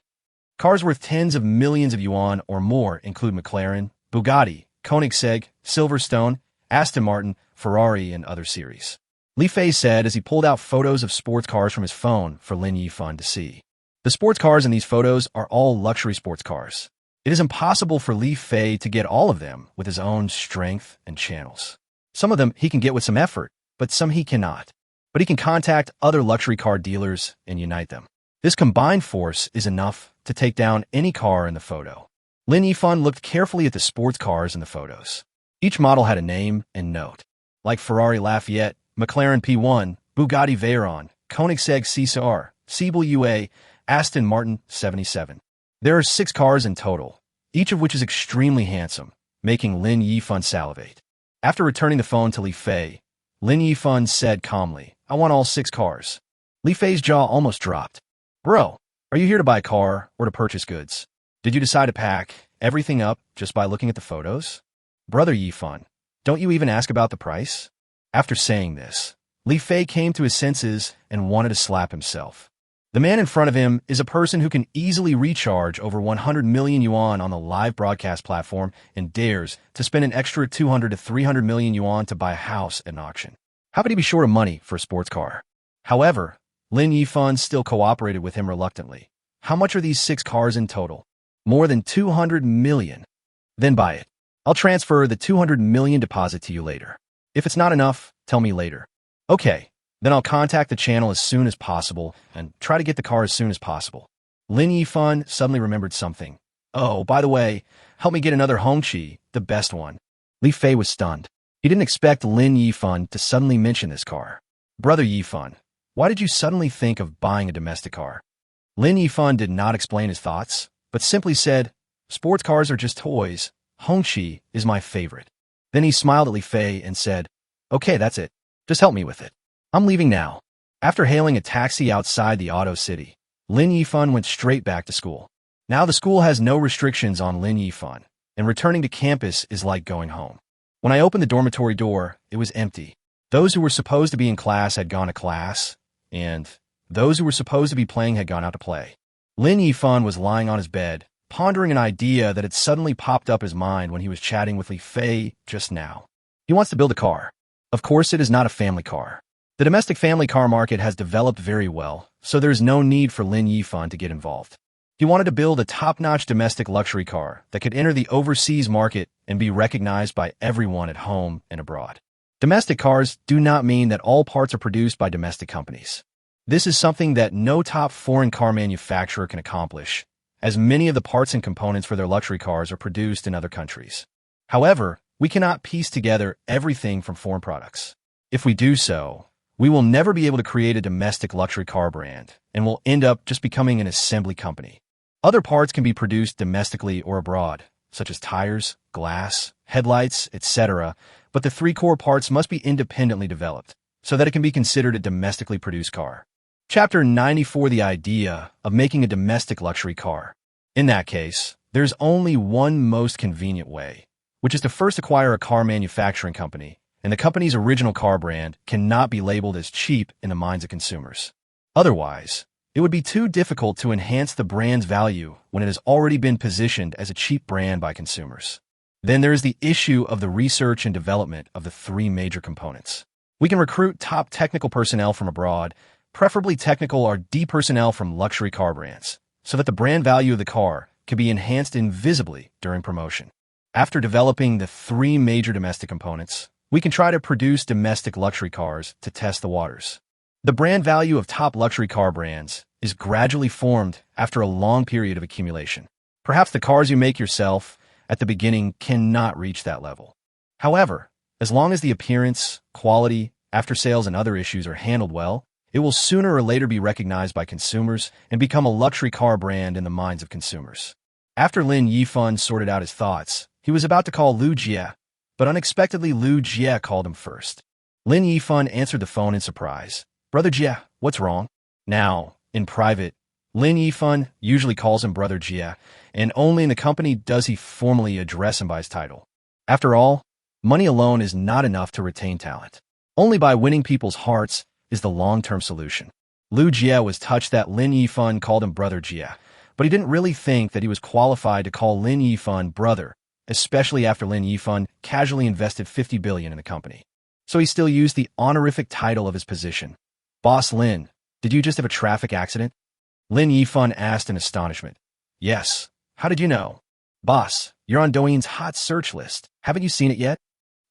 Cars worth tens of millions of yuan or more include McLaren, Bugatti, Koenigsegg, Silverstone, Aston Martin, Ferrari, and other series. Li Fei said as he pulled out photos of sports cars from his phone for Lin Yifan to see. The sports cars in these photos are all luxury sports cars. It is impossible for Li Fei to get all of them with his own strength and channels. Some of them he can get with some effort, but some he cannot. But he can contact other luxury car dealers and unite them. This combined force is enough to take down any car in the photo. Lin Yifan looked carefully at the sports cars in the photos. Each model had a name and note, like Ferrari Lafayette, McLaren P1, Bugatti Veyron, Koenigsegg CSR, Siebel UA, Aston Martin 77. There are 6 cars in total, each of which is extremely handsome, making Lin Yifan salivate. After returning the phone to Li Fei, Lin Yifan said calmly, I want all 6 cars. Li Fei's jaw almost dropped. Bro, are you here to buy a car or to purchase goods? Did you decide to pack everything up just by looking at the photos? Brother Yifan, don't you even ask about the price? After saying this, Li Fei came to his senses and wanted to slap himself. The man in front of him is a person who can easily recharge over 100 million yuan on the live broadcast platform and dares to spend an extra 200 to 300 million yuan to buy a house at an auction. How could he be short of money for a sports car? However, Lin Yifan still cooperated with him reluctantly. How much are these 6 cars in total? More than 200 million. Then buy it. I'll transfer the 200 million deposit to you later. If it's not enough, tell me later. Okay, then I'll contact the channel as soon as possible and try to get the car as soon as possible. Lin Yifan suddenly remembered something. Oh, by the way, help me get another Hongqi, the best one. Li Fei was stunned. He didn't expect Lin Yifan to suddenly mention this car. Brother Yifan, why did you suddenly think of buying a domestic car? Lin Yifan did not explain his thoughts, but simply said, sports cars are just toys. Hongqi is my favorite. Then he smiled at Li Fei and said, okay, that's it. Just help me with it. I'm leaving now. After hailing a taxi outside the auto city, Lin Yifan went straight back to school. Now the school has no restrictions on Lin Yifan, and returning to campus is like going home. When I opened the dormitory door, it was empty. Those who were supposed to be in class had gone to class, and those who were supposed to be playing had gone out to play. Lin Yifan was lying on his bed, pondering an idea that had suddenly popped up his mind when he was chatting with Li Fei just now. He wants to build a car. Of course, it is not a family car. The domestic family car market has developed very well, so there is no need for Lin Yifan to get involved. He wanted to build a top-notch domestic luxury car that could enter the overseas market and be recognized by everyone at home and abroad. Domestic cars do not mean that all parts are produced by domestic companies. This is something that no top foreign car manufacturer can accomplish, as many of the parts and components for their luxury cars are produced in other countries. However, we cannot piece together everything from foreign products. If we do so, we will never be able to create a domestic luxury car brand and will end up just becoming an assembly company. Other parts can be produced domestically or abroad, such as tires, glass, headlights, etc., but the 3 core parts must be independently developed so that it can be considered a domestically produced car. Chapter 94: The idea of making a domestic luxury car. In that case, there's only one most convenient way, which is to first acquire a car manufacturing company, and the company's original car brand cannot be labeled as cheap in the minds of consumers. Otherwise, it would be too difficult to enhance the brand's value when it has already been positioned as a cheap brand by consumers. Then there is the issue of the research and development of the 3 major components. We can recruit top technical personnel from abroad, preferably technical R&D personnel from luxury car brands, so that the brand value of the car can be enhanced invisibly during promotion. After developing the 3 major domestic components, we can try to produce domestic luxury cars to test the waters. The brand value of top luxury car brands is gradually formed after a long period of accumulation. Perhaps the cars you make yourself at the beginning cannot reach that level. However, as long as the appearance, quality, after-sales, and other issues are handled well, it will sooner or later be recognized by consumers and become a luxury car brand in the minds of consumers. After Lin Yifan sorted out his thoughts, he was about to call Lu Jie, but unexpectedly Lu Jie called him first. Lin Yifan answered the phone in surprise. Brother Jie, what's wrong? Now, in private, Lin Yifan usually calls him Brother Jie, and only in the company does he formally address him by his title. After all, money alone is not enough to retain talent. Only by winning people's hearts is the long-term solution. Lu Jie was touched that Lin Yifan called him Brother Jie, but he didn't really think that he was qualified to call Lin Yifan brother, especially after Lin Yifan casually invested 50 billion in the company. So he still used the honorific title of his position. Boss Lin, did you just have a traffic accident? Lin Yifan asked in astonishment. Yes. How did you know? Boss, you're on Douyin's hot search list. Haven't you seen it yet?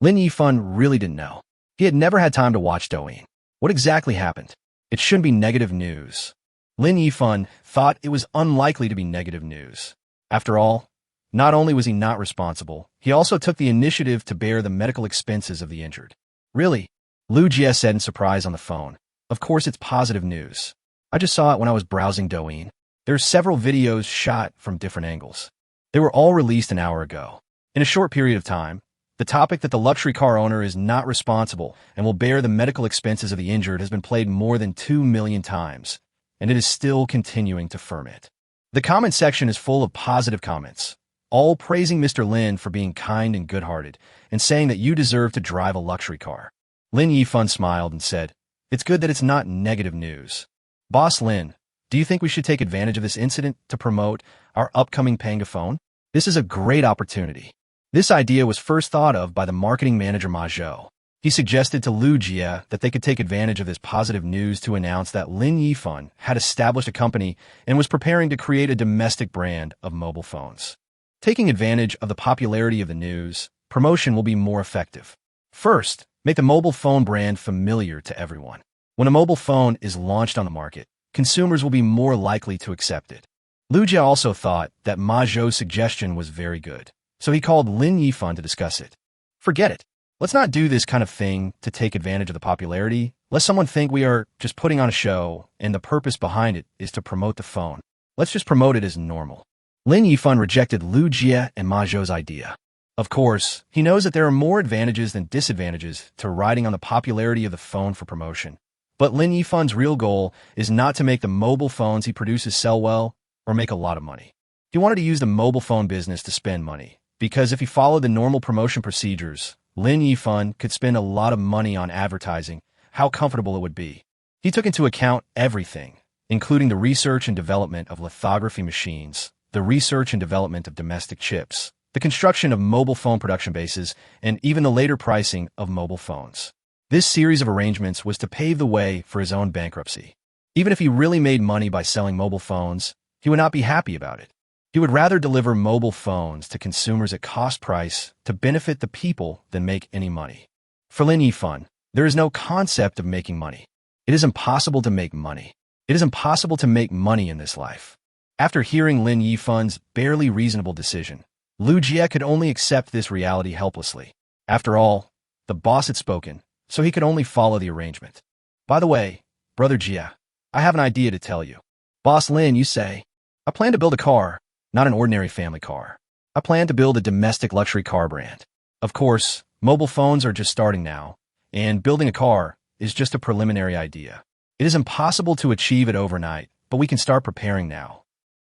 Lin Yifan really didn't know. He had never had time to watch Douyin. What exactly happened? It shouldn't be negative news. Lin Yifan thought it was unlikely to be negative news. After all, not only was he not responsible, he also took the initiative to bear the medical expenses of the injured. Really? Lu Jie said in surprise on the phone. Of course it's positive news. I just saw it when I was browsing Douyin. There are several videos shot from different angles. They were all released an hour ago. In a short period of time, the topic that the luxury car owner is not responsible and will bear the medical expenses of the injured has been played more than 2 million times, and it is still continuing to ferment. The comment section is full of positive comments, all praising Mr. Lin for being kind and good-hearted and saying that you deserve to drive a luxury car. Lin Yifan smiled and said, It's good that it's not negative news. Boss Lin, Do you think we should take advantage of this incident to promote our upcoming Panga phone? This is a great opportunity. This idea was first thought of by the marketing manager Ma Zhou. He suggested to Lu Jie that they could take advantage of this positive news to announce that Lin Yifan had established a company and was preparing to create a domestic brand of mobile phones. Taking advantage of the popularity of the news, promotion will be more effective. First, make the mobile phone brand familiar to everyone. When a mobile phone is launched on the market, consumers will be more likely to accept it. Lu Jie also thought that Ma Zhou's suggestion was very good, so he called Lin Yifan to discuss it. Forget it. Let's not do this kind of thing to take advantage of the popularity, lest someone think we are just putting on a show and the purpose behind it is to promote the phone. Let's just promote it as normal. Lin Yifan rejected Lu Jie and Ma Zhou's idea. Of course, he knows that there are more advantages than disadvantages to riding on the popularity of the phone for promotion. But Lin Yifan's real goal is not to make the mobile phones he produces sell well or make a lot of money. He wanted to use the mobile phone business to spend money, because if he followed the normal promotion procedures, Lin Yifan could spend a lot of money on advertising, how comfortable it would be. He took into account everything, including the research and development of lithography machines, the research and development of domestic chips, the construction of mobile phone production bases, and even the later pricing of mobile phones. This series of arrangements was to pave the way for his own bankruptcy. Even if he really made money by selling mobile phones, he would not be happy about it. He would rather deliver mobile phones to consumers at cost price to benefit the people than make any money. For Lin Yifan, there is no concept of making money. It is impossible to make money. It is impossible to make money in this life. After hearing Lin Yifan's barely reasonable decision, Lu Jie could only accept this reality helplessly. After all, the boss had spoken, so he could only follow the arrangement. By the way, Brother Jie, I have an idea to tell you. Boss Lin, you say, I plan to build a car, not an ordinary family car. I plan to build a domestic luxury car brand. Of course, mobile phones are just starting now, and building a car is just a preliminary idea. It is impossible to achieve it overnight, but we can start preparing now.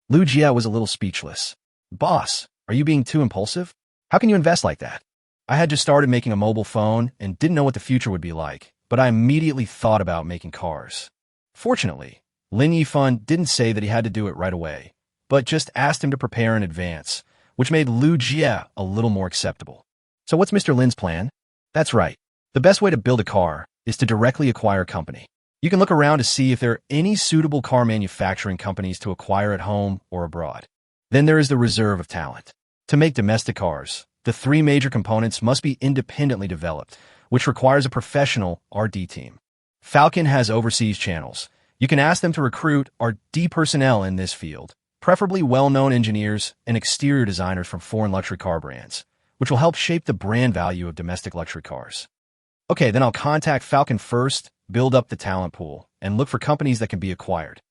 Lu Jie was a little speechless. Boss, are you being too impulsive? How can you invest like that? I had just started making a mobile phone and didn't know what the future would be like, but I immediately thought about making cars. Fortunately, Lin Yifan didn't say that he had to do it right away, but just asked him to prepare in advance, which made Lu Jie a little more acceptable. So what's Mr. Lin's plan? That's right. The best way to build a car is to directly acquire a company. You can look around to see if there are any suitable car manufacturing companies to acquire at home or abroad. Then there is the reserve of talent. To make domestic cars, the three major components must be independently developed, which requires a professional R&D team. Falcon has overseas channels. You can ask them to recruit R&D personnel in this field, preferably well-known engineers and exterior designers from foreign luxury car brands, which will help shape the brand value of domestic luxury cars. Okay, then I'll contact Falcon first, build up the talent pool, and look for companies that can be acquired.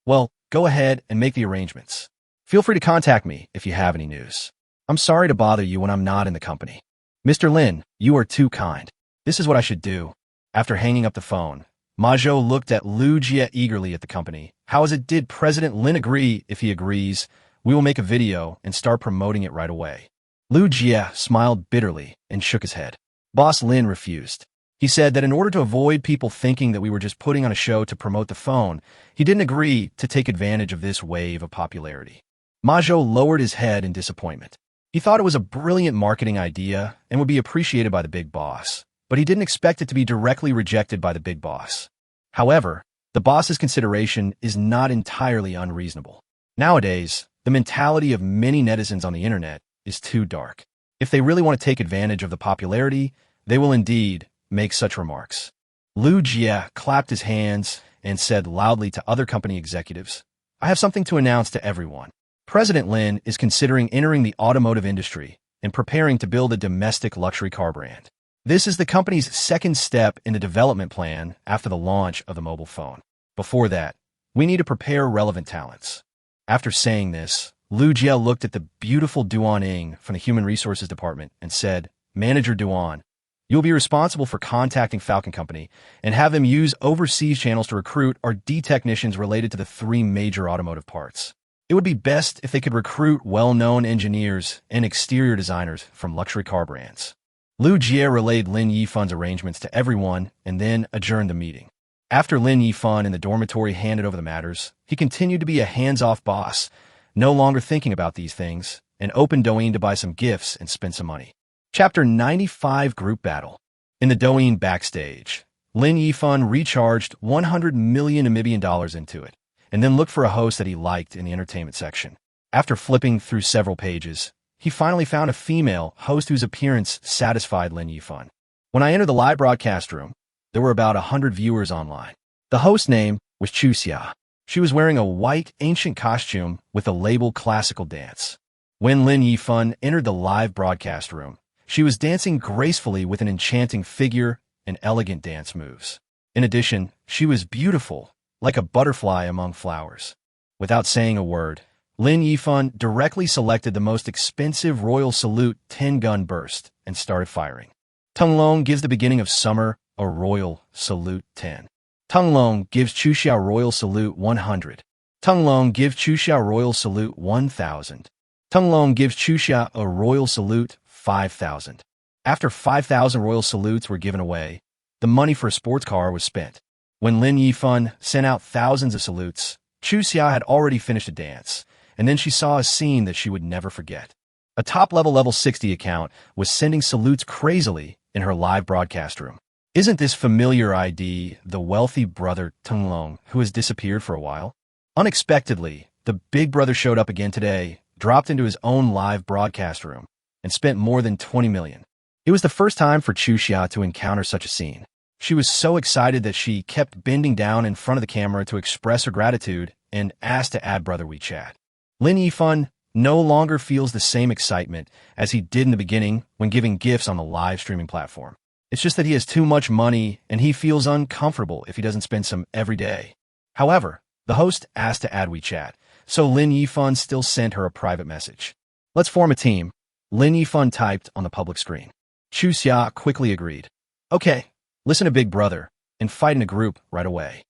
Well, go ahead and make the arrangements. Feel free to contact me if you have any news. I'm sorry to bother you when I'm not in the company. Mr. Lin, you are too kind. This is what I should do. After hanging up the phone, Ma Zhou looked at Lu Jie eagerly at the company. How is it did President Lin agree? If he agrees, we will make a video and start promoting it right away. Lu Jie smiled bitterly and shook his head. Boss Lin refused. He said that in order to avoid people thinking that we were just putting on a show to promote the phone, he didn't agree to take advantage of this wave of popularity. Ma Zhou lowered his head in disappointment. He thought it was a brilliant marketing idea and would be appreciated by the big boss, but he didn't expect it to be directly rejected by the big boss. However, the boss's consideration is not entirely unreasonable. Nowadays, the mentality of many netizens on the internet is too dark. If they really want to take advantage of the popularity, they will indeed make such remarks. Lu Jie clapped his hands and said loudly to other company executives, I have something to announce to everyone. President Lin is considering entering the automotive industry and preparing to build a domestic luxury car brand. This is the company's second step in the development plan after the launch of the mobile phone. Before that, we need to prepare relevant talents. After saying this, Lu Jie looked at the beautiful Duan Ing from the Human Resources Department and said, Manager Duan, you will be responsible for contacting Falcon Company and have them use overseas channels to recruit R&D technicians related to the three major automotive parts. It would be best if they could recruit well-known engineers and exterior designers from luxury car brands. Lu Jie relayed Lin Yifan's arrangements to everyone and then adjourned the meeting. After Lin Yifan in the dormitory handed over the matters, he continued to be a hands-off boss, no longer thinking about these things, and opened Douyin to buy some gifts and spend some money. Chapter 95 Group Battle. In the Douyin backstage, Lin Yifan recharged 100 million Namibian dollars into it, and then looked for a host that he liked in the entertainment section. After flipping through several pages, he finally found a female host whose appearance satisfied Lin Yifan. When I entered the live broadcast room, there were about 100 viewers online. The host name was Chu Xia. She was wearing a white, ancient costume with a label classical dance. When Lin Yifan entered the live broadcast room, she was dancing gracefully with an enchanting figure and elegant dance moves. In addition, she was beautiful, like a butterfly among flowers. Without saying a word, Lin Yifan directly selected the most expensive Royal Salute 10-gun burst and started firing. Tenglong gives the beginning of summer a Royal Salute 10. Tenglong gives Chu Xia Royal Salute 100. Tenglong gives Chu Xia Royal Salute 1,000. Tenglong gives Chu Xia a Royal Salute 5,000. After 5,000 Royal Salutes were given away, the money for a sports car was spent. When Lin Yifan sent out thousands of salutes, Chu Xia had already finished a dance, and then she saw a scene that she would never forget. A top-level level 60 account was sending salutes crazily in her live broadcast room. Isn't this familiar ID the wealthy brother Tenglong who has disappeared for a while? Unexpectedly, the big brother showed up again today, dropped into his own live broadcast room, and spent more than 20 million. It was the first time for Chu Xia to encounter such a scene. She was so excited that she kept bending down in front of the camera to express her gratitude and asked to add brother WeChat. Lin Yifan no longer feels the same excitement as he did in the beginning when giving gifts on the live streaming platform. It's just that he has too much money and he feels uncomfortable if he doesn't spend some every day. However, the host asked to add WeChat, so Lin Yifan still sent her a private message. Let's form a team, Lin Yifan typed on the public screen. Chu Xia quickly agreed. Okay, listen to Big Brother and fight in a group right away.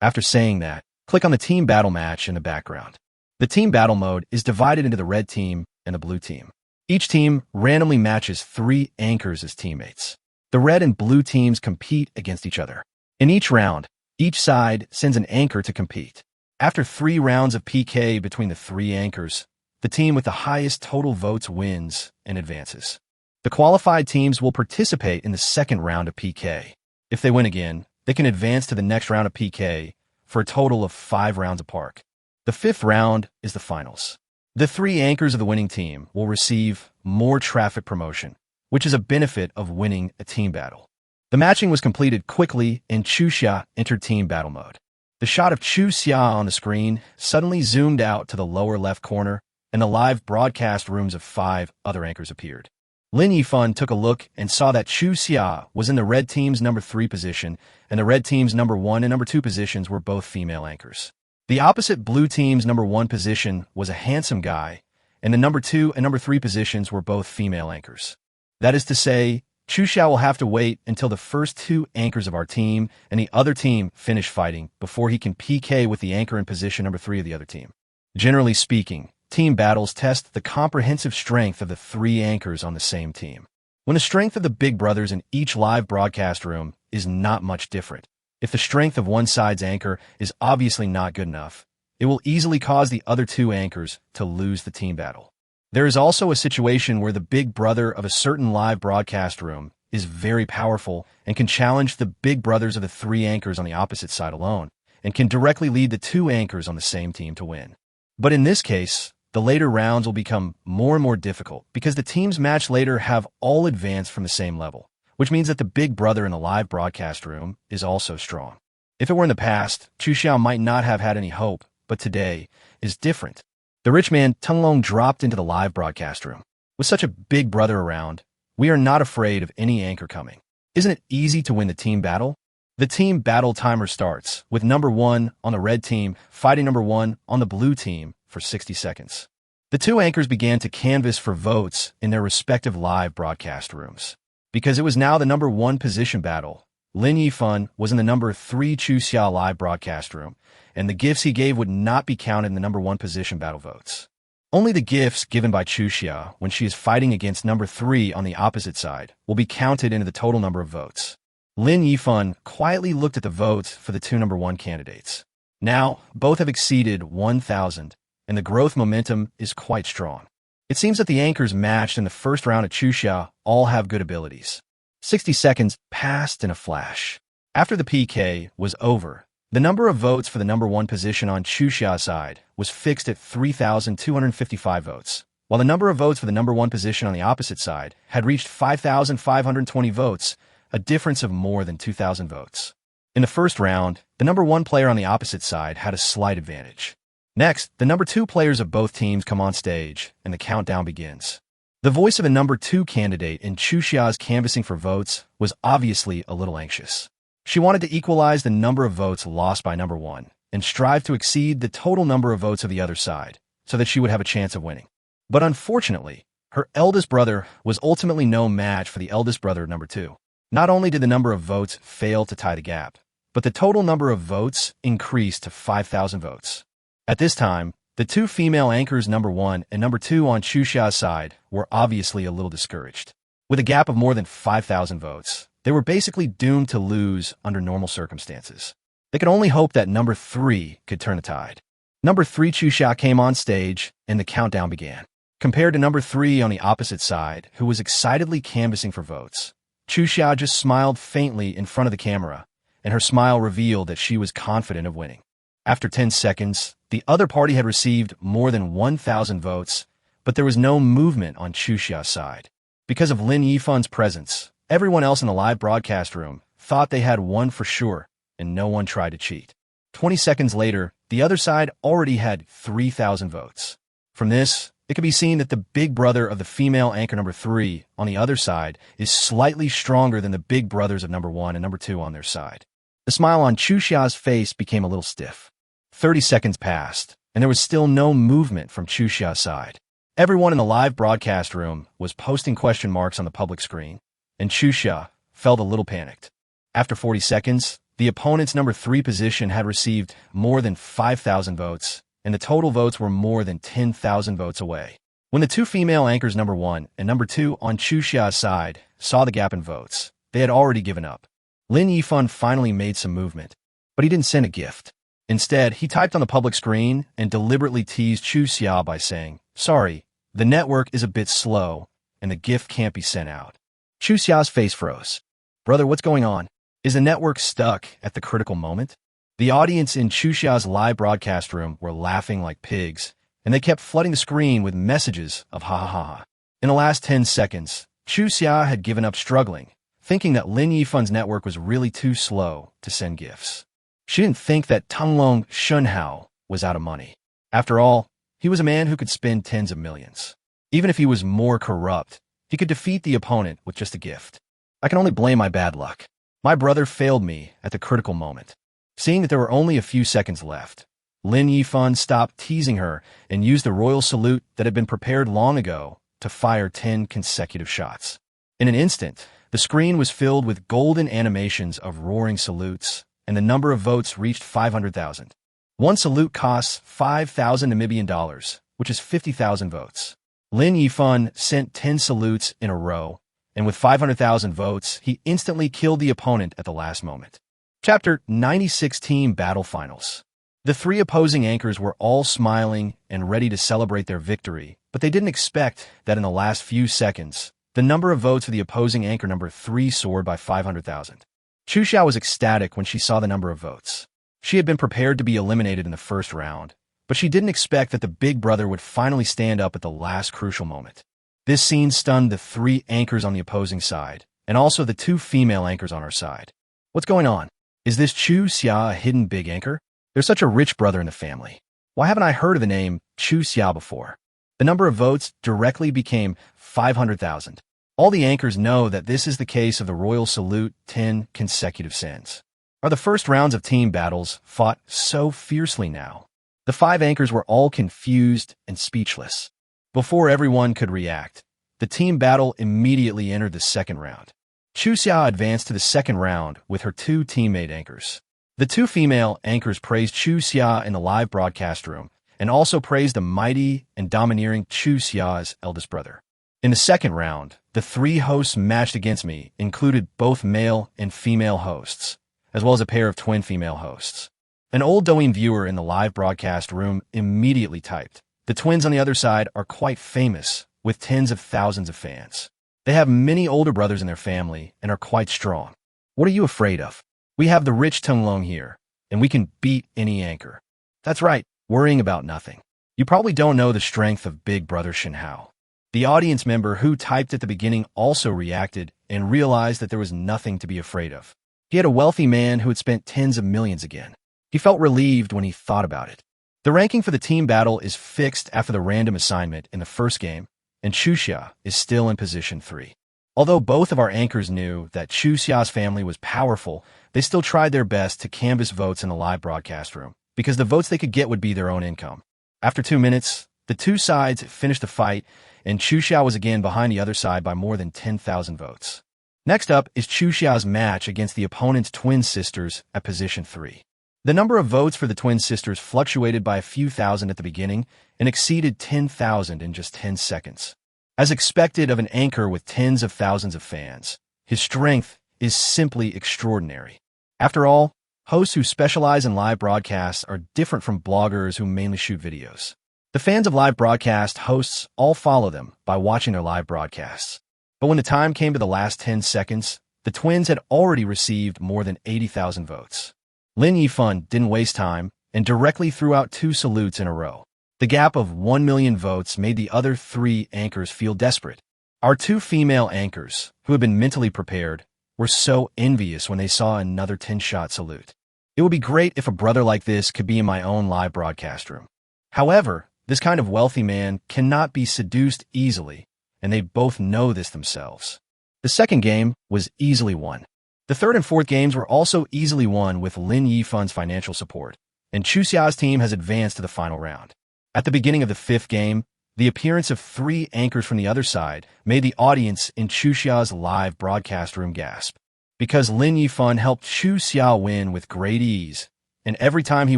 After saying that, click on the team battle match in the background. The team battle mode is divided into the red team and the blue team. Each team randomly matches 3 anchors as teammates. The red and blue teams compete against each other. In each round, each side sends an anchor to compete. After 3 rounds of PK between the 3 anchors, the team with the highest total votes wins and advances. The qualified teams will participate in the second round of PK. If they win again, they can advance to the next round of PK for a total of 5 rounds apart. The 5th round is the finals. The 3 anchors of the winning team will receive more traffic promotion, which is a benefit of winning a team battle. The matching was completed quickly and Chu Xia entered team battle mode. The shot of Chu Xia on the screen suddenly zoomed out to the lower left corner, and the live broadcast rooms of 5 other anchors appeared. Lin Yifan took a look and saw that Chu Xia was in the red team's number 3 position, and the red team's number 1 and number 2 positions were both female anchors. The opposite blue team's number 1 position was a handsome guy, and the number 2 and number 3 positions were both female anchors. That is to say, Chu Xia will have to wait until the first 2 anchors of our team and the other team finish fighting before he can PK with the anchor in position number 3 of the other team. Generally speaking, team battles test the comprehensive strength of the 3 anchors on the same team. When the strength of the big brothers in each live broadcast room is not much different, if the strength of one side's anchor is obviously not good enough, it will easily cause the other 2 anchors to lose the team battle. There is also a situation where the big brother of a certain live broadcast room is very powerful and can challenge the big brothers of the 3 anchors on the opposite side alone, and can directly lead the 2 anchors on the same team to win. But in this case, the later rounds will become more and more difficult because the teams matched later have all advanced from the same level, which means that the big brother in the live broadcast room is also strong. If it were in the past, Chu Xia might not have had any hope, but today is different. The rich man Tenglong dropped into the live broadcast room. With such a big brother around, we are not afraid of any anchor coming. Isn't it easy to win the team battle? The team battle timer starts with number 1 on the red team fighting number 1 on the blue team for 60 seconds. The 2 anchors began to canvass for votes in their respective live broadcast rooms. Because it was now the number 1 position battle, Lin Yifan was in the number 3 Chu Xia live broadcast room, and the gifts he gave would not be counted in the number 1 position battle votes. Only the gifts given by Chu Xia when she is fighting against number 3 on the opposite side will be counted into the total number of votes. Lin Yifan quietly looked at the votes for the two number one candidates. Now, both have exceeded 1,000, and the growth momentum is quite strong. It seems that the anchors matched in the first round of Chuxia all have good abilities. 60 seconds passed in a flash. After the PK was over, the number of votes for the number one position on Chuxia's side was fixed at 3,255 votes, while the number of votes for the number one position on the opposite side had reached 5,520 votes, a difference of more than 2,000 votes. In the first round, the number one player on the opposite side had a slight advantage. Next, the number two players of both teams come on stage, and the countdown begins. The voice of the number two candidate in Chuxia's canvassing for votes was obviously a little anxious. She wanted to equalize the number of votes lost by number one and strive to exceed the total number of votes of the other side so that she would have a chance of winning. But unfortunately, her eldest brother was ultimately no match for the eldest brother of number two. Not only did the number of votes fail to tie the gap, but the total number of votes increased to 5,000 votes. At this time, the two female anchors number one and number two on Chuxia's side were obviously a little discouraged. With a gap of more than 5,000 votes, they were basically doomed to lose under normal circumstances. They could only hope that number three could turn the tide. Number three Chuxia came on stage, and the countdown began. Compared to number three on the opposite side, who was excitedly canvassing for votes, Chuxia just smiled faintly in front of the camera, and her smile revealed that she was confident of winning. After 10 seconds, the other party had received more than 1,000 votes, but there was no movement on Chuxia's side. Because of Lin Yifan's presence, everyone else in the live broadcast room thought they had won for sure, and no one tried to cheat. 20 seconds later, the other side already had 3,000 votes. From this, it can be seen that the big brother of the female anchor number three on the other side is slightly stronger than the big brothers of number one and number two on their side. The smile on Chuxia's face became a little stiff. 30 seconds passed, and there was still no movement from Chuxia's side. Everyone in the live broadcast room was posting question marks on the public screen, and Chuxia felt a little panicked. After 40 seconds, the opponent's number three position had received more than 5,000 votes, and the total votes were more than 10,000 votes away. When the two female anchors number one and number two on Chuxia's side saw the gap in votes, they had already given up. Lin Yifan finally made some movement, but he didn't send a gift. Instead, he typed on the public screen and deliberately teased Chuxia by saying, "Sorry, the network is a bit slow, and the gift can't be sent out." Chuxia's face froze. "Brother, what's going on? Is the network stuck at the critical moment?" The audience in Chuxia's live broadcast room were laughing like pigs, and they kept flooding the screen with messages of ha ha ha. In the last 10 seconds, Chuxia had given up struggling, thinking that Lin Yifan's network was really too slow to send gifts. She didn't think that Tanglong Shunhao was out of money. After all, he was a man who could spend tens of millions. Even if he was more corrupt, he could defeat the opponent with just a gift. I can only blame my bad luck. My brother failed me at the critical moment. Seeing that there were only a few seconds left, Lin Yifan stopped teasing her and used the royal salute that had been prepared long ago to fire 10 consecutive shots. In an instant, the screen was filled with golden animations of roaring salutes, and the number of votes reached 500,000. One salute costs 5,000 Namibian dollars, which is 50,000 votes. Lin Yifan sent 10 salutes in a row, and with 500,000 votes, he instantly killed the opponent at the last moment. Chapter 96 Team Battle Finals. The three opposing anchors were all smiling and ready to celebrate their victory, but they didn't expect that in the last few seconds, the number of votes for the opposing anchor number three soared by 500,000. Chuxia was ecstatic when she saw the number of votes. She had been prepared to be eliminated in the first round, but she didn't expect that the big brother would finally stand up at the last crucial moment. This scene stunned the three anchors on the opposing side, and also the two female anchors on our side. What's going on? Is this Chuxia a hidden big anchor? There's such a rich brother in the family. Why haven't I heard of the name Chuxia before? The number of votes directly became 500,000. All the anchors know that this is the case of the royal salute 10 consecutive sends. Are the first rounds of team battles fought so fiercely now? The five anchors were all confused and speechless. Before everyone could react, the team battle immediately entered the second round. Chuxia advanced to the second round with her two teammate anchors. The two female anchors praised Chuxia in the live broadcast room and also praised the mighty and domineering Chuxia's eldest brother. In the second round, the three hosts matched against me included both male and female hosts, as well as a pair of twin female hosts. An old Douyin viewer in the live broadcast room immediately typed, "The twins on the other side are quite famous, with tens of thousands of fans. They have many older brothers in their family and are quite strong. What are you afraid of? We have the rich Tenglong here, and we can beat any anchor." That's right, worrying about nothing. You probably don't know the strength of Big Brother Shinhao. The audience member who typed at the beginning also reacted and realized that there was nothing to be afraid of. He had a wealthy man who had spent tens of millions again. He felt relieved when he thought about it. The ranking for the team battle is fixed after the random assignment in the first game, and Chuxia is still in position 3. Although both of our anchors knew that Chuxia's family was powerful, they still tried their best to canvass votes in the live broadcast room, because the votes they could get would be their own income. After 2 minutes, the two sides finished the fight, and Chuxia was again behind the other side by more than 10,000 votes. Next up is Chuxia's match against the opponent's twin sisters at position 3. The number of votes for the twin sisters fluctuated by a few thousand at the beginning and exceeded 10,000 in just 10 seconds. As expected of an anchor with tens of thousands of fans, his strength is simply extraordinary. After all, hosts who specialize in live broadcasts are different from bloggers who mainly shoot videos. The fans of live broadcast hosts all follow them by watching their live broadcasts. But when the time came to the last 10 seconds, the twins had already received more than 80,000 votes. Lin Yifan didn't waste time and directly threw out 2 salutes in a row. The gap of 1 million votes made the other 3 anchors feel desperate. Our 2 female anchors, who had been mentally prepared, were so envious when they saw another 10-shot salute. It would be great if a brother like this could be in my own live broadcast room. However, this kind of wealthy man cannot be seduced easily, and they both know this themselves. The second game was easily won. The third and fourth games were also easily won with Lin Yifan's financial support, and Chuxia's team has advanced to the final round. At the beginning of the fifth game, the appearance of 3 anchors from the other side made the audience in Chuxia's live broadcast room gasp. Because Lin Yifan helped Chuxia win with great ease, and every time he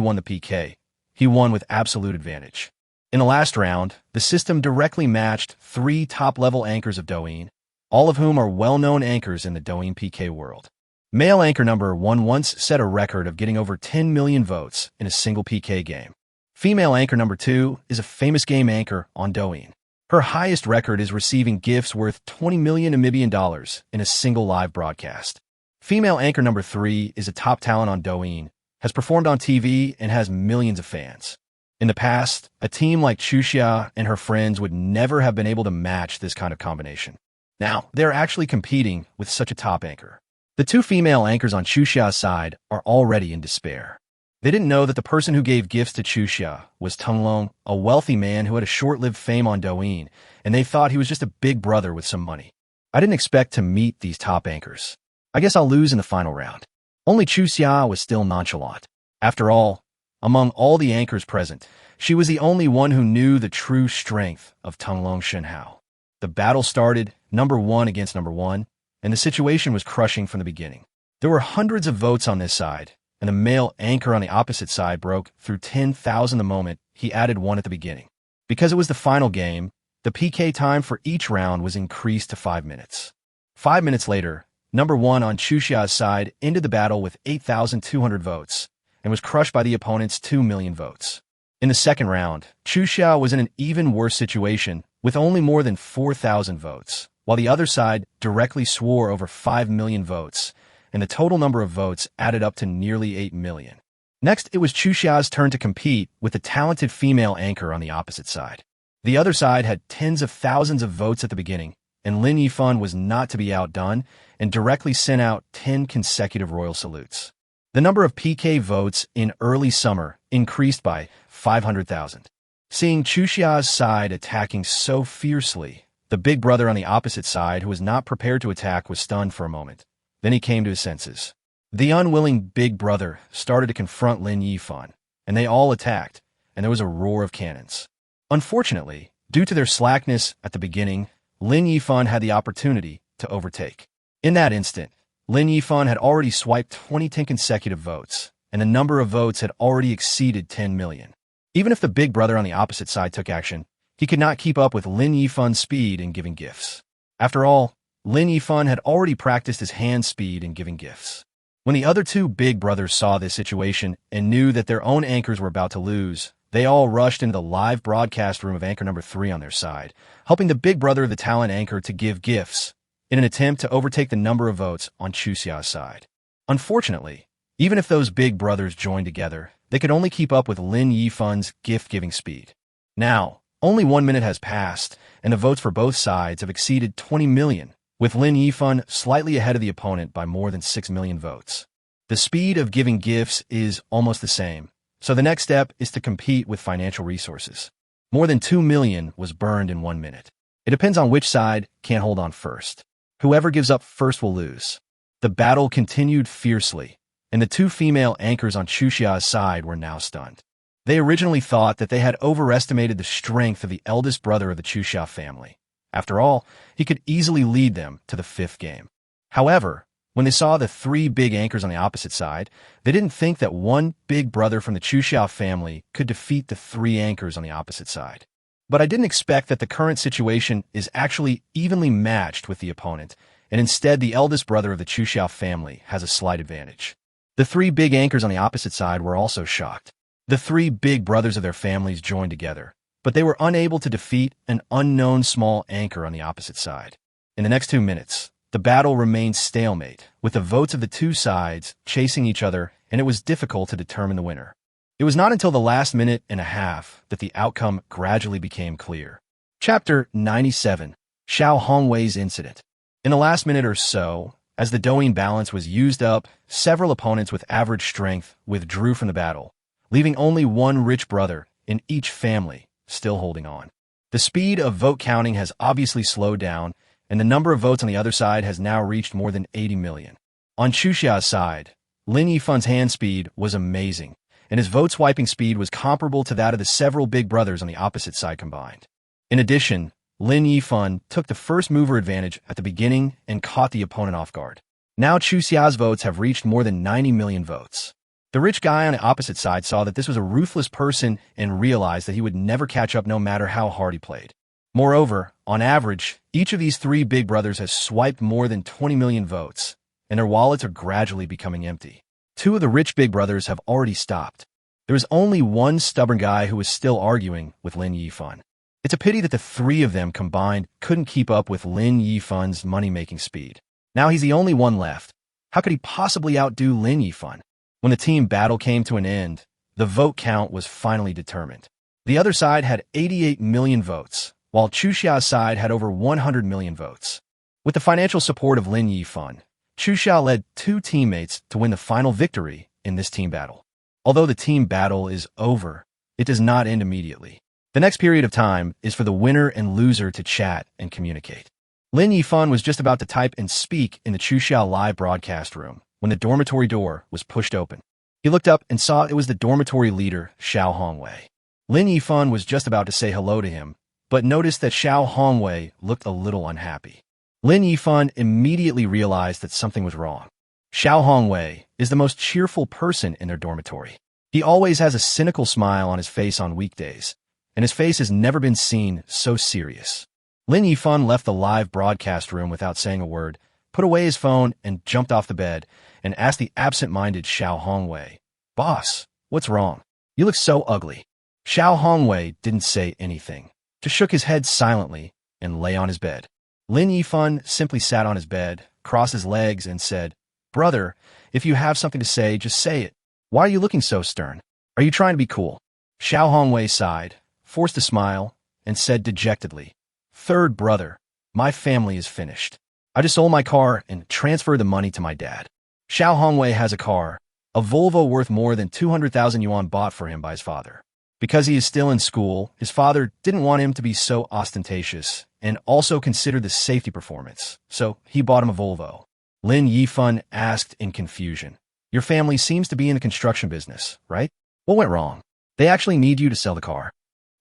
won the PK, he won with absolute advantage. In the last round, the system directly matched 3 top-level anchors of Douyin, all of whom are well-known anchors in the Douyin PK world. Male anchor number 1 once set a record of getting over 10 million votes in a single PK game. Female anchor number 2 is a famous game anchor on Douyin. Her highest record is receiving gifts worth 20 million Namibian dollars in a single live broadcast. Female anchor number 3 is a top talent on Douyin, has performed on TV, and has millions of fans. In the past, a team like Chuxia and her friends would never have been able to match this kind of combination. Now, they're actually competing with such a top anchor. The 2 female anchors on Chuxia's side are already in despair. They didn't know that the person who gave gifts to Chuxia was Tenglong, a wealthy man who had a short-lived fame on Douyin, and they thought he was just a big brother with some money. I didn't expect to meet these top anchors. I guess I'll lose in the final round. Only Chuxia was still nonchalant. After all, among all the anchors present, she was the only one who knew the true strength of Tenglong Shenhao. The battle started, number 1 against number 1, and the situation was crushing from the beginning. There were hundreds of votes on this side, and the male anchor on the opposite side broke through 10,000 the moment he added 1 at the beginning. Because it was the final game, the PK time for each round was increased to 5 minutes. 5 minutes later, number 1 on Chuxia's side ended the battle with 8,200 votes and was crushed by the opponent's 2 million votes. In the second round, Chuxia was in an even worse situation with only more than 4,000 votes, while the other side directly swore over 5 million votes, and the total number of votes added up to nearly 8 million. Next, it was Chuxia's turn to compete with the talented female anchor on the opposite side. The other side had tens of thousands of votes at the beginning, and Lin Yifan was not to be outdone and directly sent out 10 consecutive royal salutes. The number of PK votes in early summer increased by 500,000. Seeing Chuxia's side attacking so fiercely, the big brother on the opposite side, who was not prepared to attack, was stunned for a moment. Then he came to his senses. The unwilling big brother started to confront Lin Yifan, and they all attacked, and there was a roar of cannons. Unfortunately, due to their slackness at the beginning, Lin Yifan had the opportunity to overtake. In that instant, Lin Yifan had already swiped 10 consecutive votes, and the number of votes had already exceeded 10 million. Even if the big brother on the opposite side took action, He could not keep up with Lin Yifan's speed in giving gifts. After all, Lin Yifan had already practiced his hand speed in giving gifts. When the other two big brothers saw this situation and knew that their own anchors were about to lose, they all rushed into the live broadcast room of anchor number 3 on their side, helping the big brother of the talent anchor to give gifts in an attempt to overtake the number of votes on Chuxia's side. Unfortunately, even if those big brothers joined together, they could only keep up with Lin Yifan's gift-giving speed. Now, only 1 minute has passed, and the votes for both sides have exceeded 20 million, with Lin Yifan slightly ahead of the opponent by more than 6 million votes. The speed of giving gifts is almost the same, so the next step is to compete with financial resources. More than 2 million was burned in 1 minute. It depends on which side can hold on first. Whoever gives up first will lose. The battle continued fiercely, and the two female anchors on Chuxia's side were now stunned. They originally thought that they had overestimated the strength of the eldest brother of the Chuxia family. After all, he could easily lead them to the 5th game. However, when they saw the 3 big anchors on the opposite side, they didn't think that one big brother from the Chuxia family could defeat the 3 anchors on the opposite side. But I didn't expect that the current situation is actually evenly matched with the opponent, and instead the eldest brother of the Chuxia family has a slight advantage. The 3 big anchors on the opposite side were also shocked. The 3 big brothers of their families joined together, but they were unable to defeat an unknown small anchor on the opposite side. In the next 2 minutes, the battle remained stalemate, with the votes of the two sides chasing each other, and it was difficult to determine the winner. It was not until the last minute and a half that the outcome gradually became clear. Chapter 97, Xiao Hongwei's Incident. In the last minute or so, as the Douyin balance was used up, several opponents with average strength withdrew from the battle, leaving only one rich brother in each family still holding on. The speed of vote counting has obviously slowed down, and the number of votes on the other side has now reached more than 80 million. On Chuxia's side, Lin Yifan's hand speed was amazing, and his vote-swiping speed was comparable to that of the several big brothers on the opposite side combined. In addition, Lin Yifan took the first mover advantage at the beginning and caught the opponent off guard. Now Chuxia's votes have reached more than 90 million votes. The rich guy on the opposite side saw that this was a ruthless person and realized that he would never catch up no matter how hard he played. Moreover, on average, each of these 3 big brothers has swiped more than 20 million votes, and their wallets are gradually becoming empty. 2 of the rich big brothers have already stopped. There is only one stubborn guy who is still arguing with Lin Yifan. It's a pity that the 3 of them combined couldn't keep up with Lin Yifan's money-making speed. Now he's the only one left. How could he possibly outdo Lin Yifan? When the team battle came to an end, the vote count was finally determined. The other side had 88 million votes, while Chuxia's side had over 100 million votes. With the financial support of Lin Yifan, Chuxia led 2 teammates to win the final victory in this team battle. Although the team battle is over, it does not end immediately. The next period of time is for the winner and loser to chat and communicate. Lin Yifan was just about to type and speak in the Chuxia live broadcast room when the dormitory door was pushed open. He looked up and saw it was the dormitory leader, Xiao Hongwei. Lin Yifan was just about to say hello to him, but noticed that Xiao Hongwei looked a little unhappy. Lin Yifan immediately realized that something was wrong. Xiao Hongwei is the most cheerful person in their dormitory. He always has a cynical smile on his face on weekdays, and his face has never been seen so serious. Lin Yifan left the live broadcast room without saying a word, put away his phone, and jumped off the bed, and asked the absent-minded Xiao Hongwei, "Boss, what's wrong? You look so ugly." Xiao Hongwei didn't say anything, just shook his head silently and lay on his bed. Lin Yifan simply sat on his bed, crossed his legs, and said, "Brother, if you have something to say, just say it. Why are you looking so stern? Are you trying to be cool?" Xiao Hongwei sighed, forced a smile, and said dejectedly, "Third brother, my family is finished. I just sold my car and transferred the money to my dad." Xiao Hongwei has a car, a Volvo worth more than 200,000 yuan bought for him by his father. Because he is still in school, his father didn't want him to be so ostentatious and also considered the safety performance, so he bought him a Volvo. Lin Yifan asked in confusion, "Your family seems to be in the construction business, right? What went wrong? They actually need you to sell the car."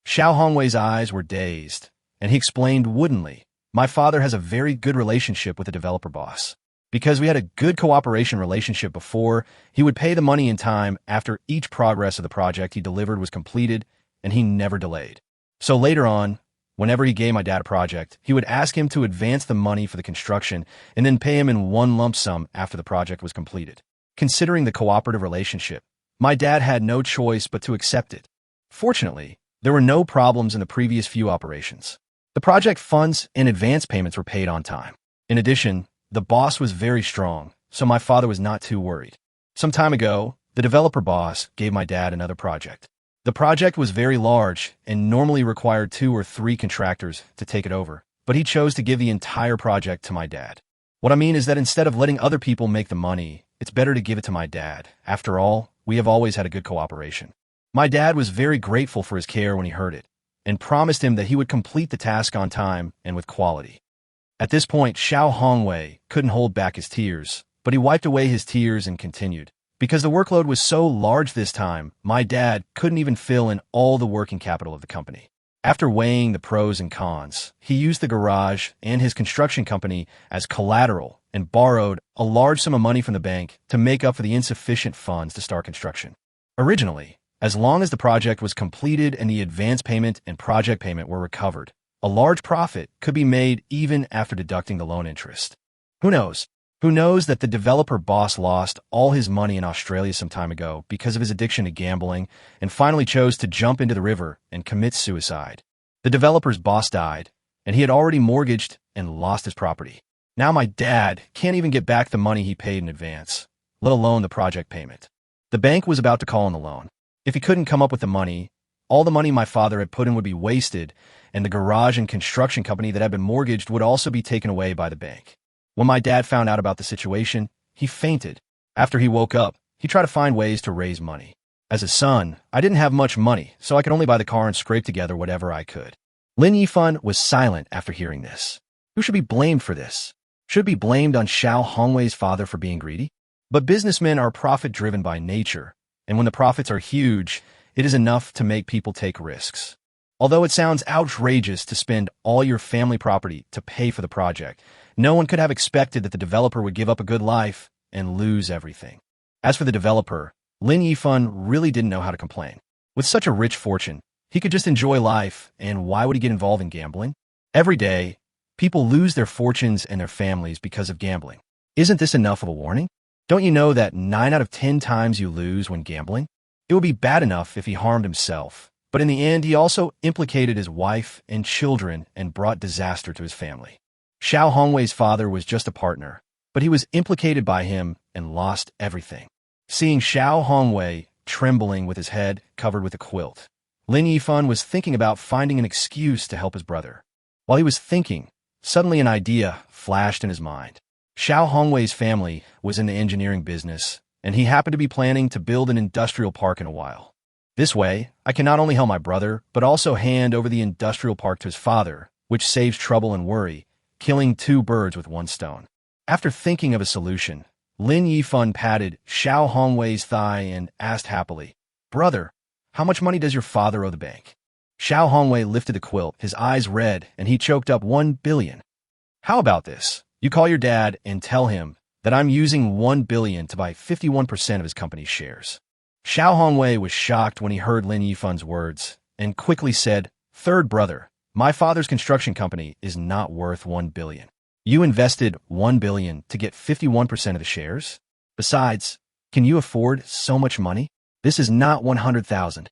Xiao Hongwei's eyes were dazed, and he explained woodenly, "My father has a very good relationship with the developer boss. Because we had a good cooperation relationship before, he would pay the money in time after each progress of the project he delivered was completed, and he never delayed. So later on, Whenever he gave my dad a project, he would ask him to advance the money for the construction and then pay him in one lump sum after the project was completed. Considering the cooperative relationship, my dad had no choice but to accept it. Fortunately, there were no problems in the previous few operations. The project funds and advance payments were paid on time. In addition, the boss was very strong, so my father was not too worried. Some time ago, the developer boss gave my dad another project. The project was very large and normally required 2 or 3 contractors to take it over, but he chose to give the entire project to my dad. What I mean is that instead of letting other people make the money, it's better to give it to my dad. After all, we have always had a good cooperation. My dad was very grateful for his care when he heard it, and promised him that he would complete the task on time and with quality. At this point, Xiao Hongwei couldn't hold back his tears, but he wiped away his tears and continued. Because the workload was so large this time, my dad couldn't even fill in all the working capital of the company. After weighing the pros and cons, he used the garage and his construction company as collateral and borrowed a large sum of money from the bank to make up for the insufficient funds to start construction. Originally, as long as the project was completed and the advance payment and project payment were recovered, a large profit could be made even after deducting the loan interest. Who knows? Who knows that the developer boss lost all his money in Australia some time ago because of his addiction to gambling and finally chose to jump into the river and commit suicide. The developer's boss died, and he had already mortgaged and lost his property. Now my dad can't even get back the money he paid in advance, let alone the project payment. The bank was about to call on the loan. If he couldn't come up with the money, all the money my father had put in would be wasted, and the garage and construction company that had been mortgaged would also be taken away by the bank. When my dad found out about the situation, he fainted. After he woke up, he tried to find ways to raise money. As a son, I didn't have much money, so I could only buy the car and scrape together whatever I could. Lin Yifan was silent after hearing this. Who should be blamed for this? Should it be blamed on Xiao Hongwei's father for being greedy? But businessmen are profit-driven by nature, and when the profits are huge, it is enough to make people take risks. Although it sounds outrageous to spend all your family property to pay for the project, no one could have expected that the developer would give up a good life and lose everything. As for the developer, Lin Yifan really didn't know how to complain. With such a rich fortune, he could just enjoy life, and why would he get involved in gambling? Every day, people lose their fortunes and their families because of gambling. Isn't this enough of a warning? Don't you know that 9 out of 10 times you lose when gambling? It would be bad enough if he harmed himself, but in the end, he also implicated his wife and children and brought disaster to his family. Xiao Hongwei's father was just a partner, but he was implicated by him and lost everything. Seeing Xiao Hongwei trembling with his head covered with a quilt, Lin Yifan was thinking about finding an excuse to help his brother. While he was thinking, suddenly an idea flashed in his mind. Xiao Hongwei's family was in the engineering business, and he happened to be planning to build an industrial park in a while. This way, I can not only help my brother, but also hand over the industrial park to his father, which saves trouble and worry, killing 2 birds with 1 stone. After thinking of a solution, Lin Yifan patted Xiao Hongwei's thigh and asked happily, "Brother, how much money does your father owe the bank?" Xiao Hongwei lifted the quilt, his eyes red, and he choked up 1 billion. "How about this? You call your dad and tell him that I'm using 1 billion to buy 51% of his company's shares." Xiao Hongwei was shocked when he heard Lin Yifan's words and quickly said, "Third brother, my father's construction company is not worth 1 billion. You invested 1 billion to get 51% of the shares? Besides, can you afford so much money? This is not 100,000.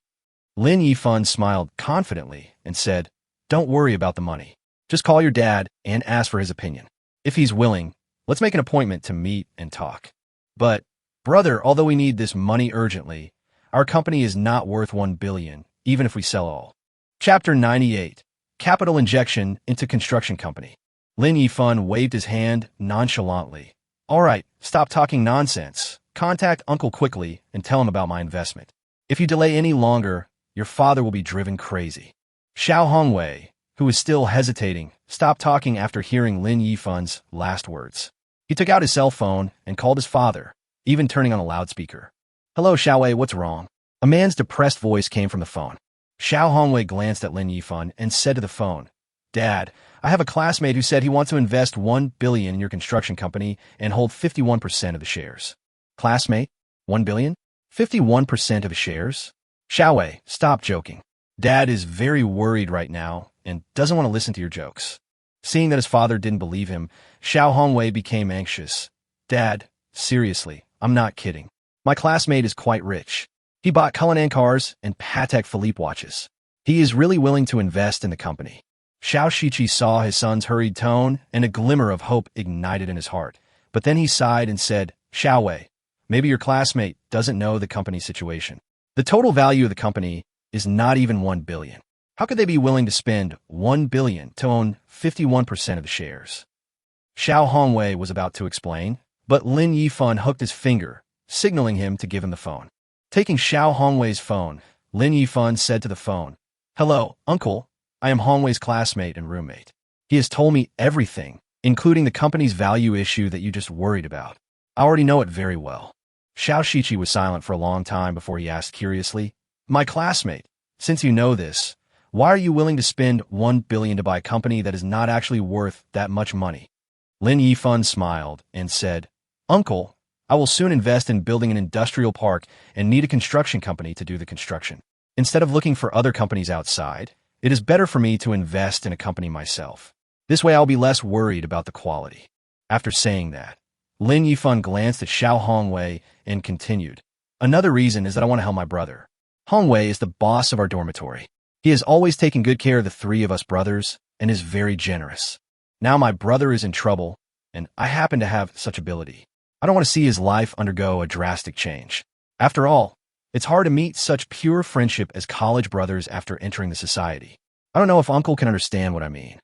Lin Yifan smiled confidently and said, "Don't worry about the money. Just call your dad and ask for his opinion. If he's willing, let's make an appointment to meet and talk. But, brother, although we need this money urgently, our company is not worth 1 billion, even if we sell all." Chapter 98. Capital Injection into Construction Company. Lin Yifan waved his hand nonchalantly. "All right, stop talking nonsense. Contact Uncle quickly and tell him about my investment. If you delay any longer, your father will be driven crazy." Xiao Hongwei, who was still hesitating, stopped talking after hearing Lin Yifan's last words. He took out his cell phone and called his father, even turning on a loudspeaker. "Hello, Xiaowei, what's wrong?" A man's depressed voice came from the phone. Xiao Hongwei glanced at Lin Yifan and said to the phone, "Dad, I have a classmate who said he wants to invest 1 billion in your construction company and hold 51% of the shares." Classmate? 1 billion? 51% of the shares? Xiaowei, stop joking. Dad is very worried right now, and doesn't want to listen to your jokes. Seeing that his father didn't believe him, Xiao Hongwei became anxious. Dad, seriously, I'm not kidding. My classmate is quite rich. He bought Cullinan cars and Patek Philippe watches. He is really willing to invest in the company. Xiao Shiqi saw his son's hurried tone, and a glimmer of hope ignited in his heart. But then he sighed and said, Xiao Wei, maybe your classmate doesn't know the company's situation. The total value of the company is not even 1 billion. How could they be willing to spend 1 billion to own 51% of the shares? Xiao Hongwei was about to explain, but Lin Yifan hooked his finger, signaling him to give him the phone. Taking Xiao Hongwei's phone, Lin Yifan said to the phone, Hello, uncle. I am Hongwei's classmate and roommate. He has told me everything, including the company's value issue that you just worried about. I already know it very well. Xiao Shiqi was silent for a long time before he asked curiously, My classmate, since you know this, why are you willing to spend 1 billion to buy a company that is not actually worth that much money? Lin Yifan smiled and said, Uncle, I will soon invest in building an industrial park and need a construction company to do the construction. Instead of looking for other companies outside, it is better for me to invest in a company myself. This way I'll be less worried about the quality. After saying that, Lin Yifan glanced at Xiao Hongwei and continued, Another reason is that I want to help my brother. Hongwei is the boss of our dormitory. He has always taken good care of the three of us brothers and is very generous. Now my brother is in trouble, and I happen to have such ability. I don't want to see his life undergo a drastic change. After all, it's hard to meet such pure friendship as college brothers after entering the society. I don't know if Uncle can understand what I mean.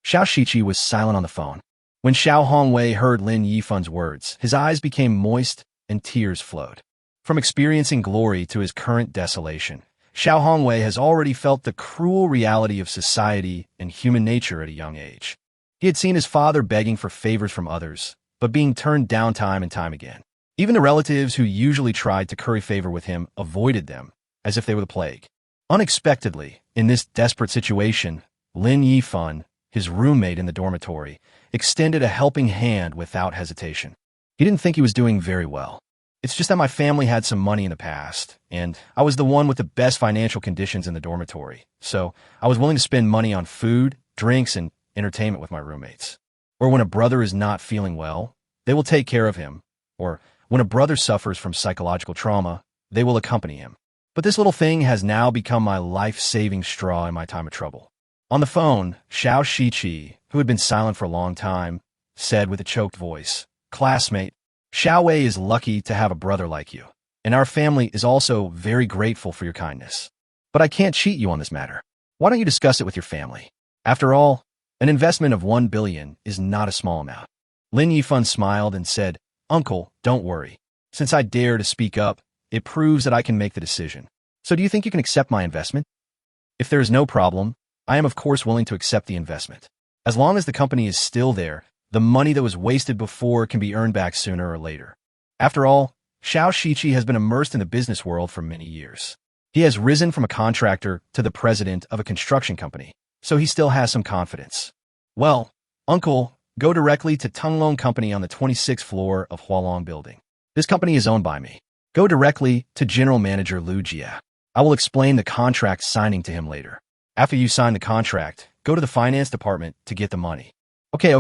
Xiao Shiqi was silent on the phone. When Xiao Hongwei heard Lin Yifan's words, his eyes became moist and tears flowed. From experiencing glory to his current desolation, Xiao Hongwei has already felt the cruel reality of society and human nature at a young age. He had seen his father begging for favors from others, but being turned down time and time again. Even the relatives who usually tried to curry favor with him avoided them, as if they were the plague. Unexpectedly, in this desperate situation, Lin Yifan, his roommate in the dormitory, extended a helping hand without hesitation. He didn't think he was doing very well. It's just that my family had some money in the past, and I was the one with the best financial conditions in the dormitory, so I was willing to spend money on food, drinks, and entertainment with my roommates. Or when a brother is not feeling well, they will take care of him, or when a brother suffers from psychological trauma, they will accompany him. But this little thing has now become my life-saving straw in my time of trouble. On the phone, Xiao Shiqi, who had been silent for a long time, said with a choked voice, Classmate, Xiao Wei is lucky to have a brother like you, and our family is also very grateful for your kindness. But I can't cheat you on this matter. Why don't you discuss it with your family? After all, an investment of 1 billion is not a small amount. Lin Yifan smiled and said, Uncle, don't worry. Since I dare to speak up, it proves that I can make the decision. So do you think you can accept my investment? If there is no problem, I am of course willing to accept the investment. As long as the company is still there, the money that was wasted before can be earned back sooner or later. After all, Xiao Shiqi has been immersed in the business world for many years. He has risen from a contractor to the president of a construction company, so he still has some confidence. Well, Uncle, go directly to Tunglong Company on the 26th floor of Hualong Building. This company is owned by me. Go directly to General Manager Lu Jia. I will explain the contract signing to him later. After you sign the contract, go to the finance department to get the money. Okay.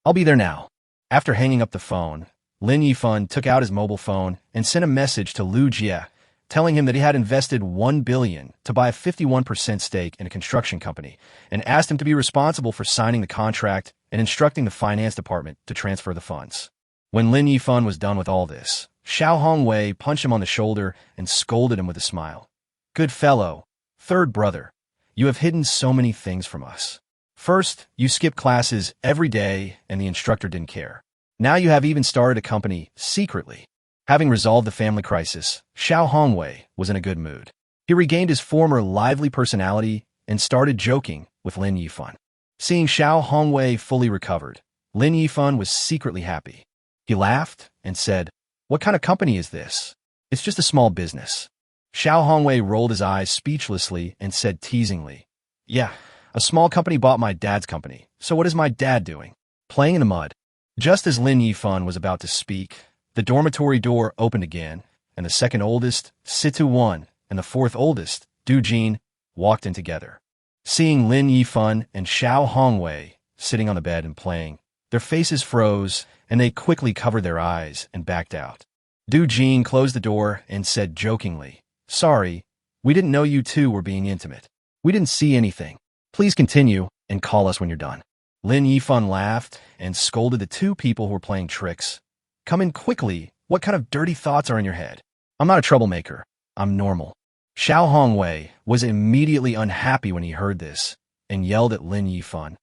I'll be there now. After hanging up the phone, Lin Yifan took out his mobile phone and sent a message to Lu Jia, telling him that he had invested 1 billion to buy a 51% stake in a construction company, and asked him to be responsible for signing the contract and instructing the finance department to transfer the funds. When Lin Yifan was done with all this, Xiao Hongwei punched him on the shoulder and scolded him with a smile. Good fellow, third brother, you have hidden so many things from us. First, you skipped classes every day and the instructor didn't care. Now you have even started a company secretly. Having resolved the family crisis, Xiao Hongwei was in a good mood. He regained his former lively personality and started joking with Lin Yifan. Seeing Xiao Hongwei fully recovered, Lin Yifan was secretly happy. He laughed and said, What kind of company is this? It's just a small business. Xiao Hongwei rolled his eyes speechlessly and said teasingly, Yeah, a small company bought my dad's company, so what is my dad doing? Playing in the mud. Just as Lin Yifan was about to speak, the dormitory door opened again, and the second oldest, Situ One, and the fourth oldest, Du Jin, walked in together. Seeing Lin Yifan and Xiao Hongwei sitting on the bed and playing, their faces froze, and they quickly covered their eyes and backed out. Du Jin closed the door and said jokingly, "Sorry, we didn't know you two were being intimate. We didn't see anything. Please continue and call us when you're done." Lin Yifan laughed and scolded the two people who were playing tricks. "Come in quickly. What kind of dirty thoughts are in your head? I'm not a troublemaker. I'm normal." Xiao Hongwei was immediately unhappy when he heard this and yelled at Lin Yifan.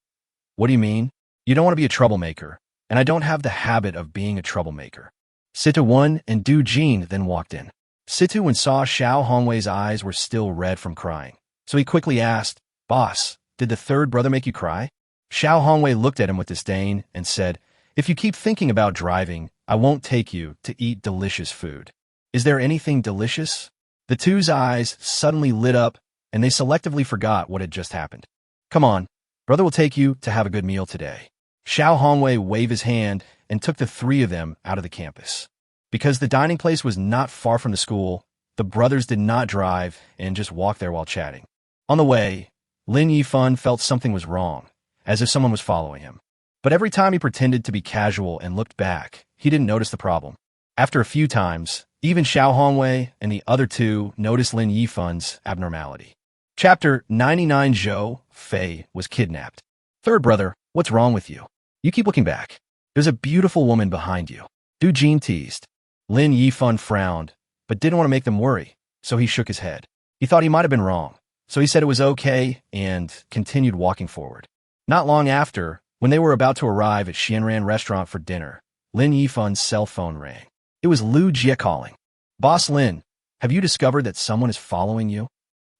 "What do you mean? You don't want to be a troublemaker, and I don't have the habit of being a troublemaker." Situ-1 and Du Jin then walked in. Situ-1 saw Xiao Hongwei's eyes were still red from crying, so he quickly asked, "Boss, did the third brother make you cry?" Xiao Hongwei looked at him with disdain and said, "If you keep thinking about driving, I won't take you to eat delicious food. Is there anything delicious?" The two's eyes suddenly lit up, and they selectively forgot what had just happened. "Come on, brother will take you to have a good meal today." Xiao Hongwei waved his hand and took the three of them out of the campus. Because the dining place was not far from the school, the brothers did not drive and just walked there while chatting. On the way, Lin Yifan felt something was wrong, as if someone was following him. But every time he pretended to be casual and looked back, he didn't notice the problem. After a few times, even Xiao Hongwei and the other two noticed Lin Yifan's abnormality. Chapter 99. Zhou Fei was kidnapped. "Third brother, what's wrong with you? You keep looking back. There's a beautiful woman behind you." Du Jin teased. Lin Yifan frowned, but didn't want to make them worry, so he shook his head. He thought he might have been wrong, so he said it was okay and continued walking forward. Not long after, when they were about to arrive at Xianran restaurant for dinner, Lin Yifan's cell phone rang. It was Lu Jie calling. "Boss Lin, have you discovered that someone is following you?"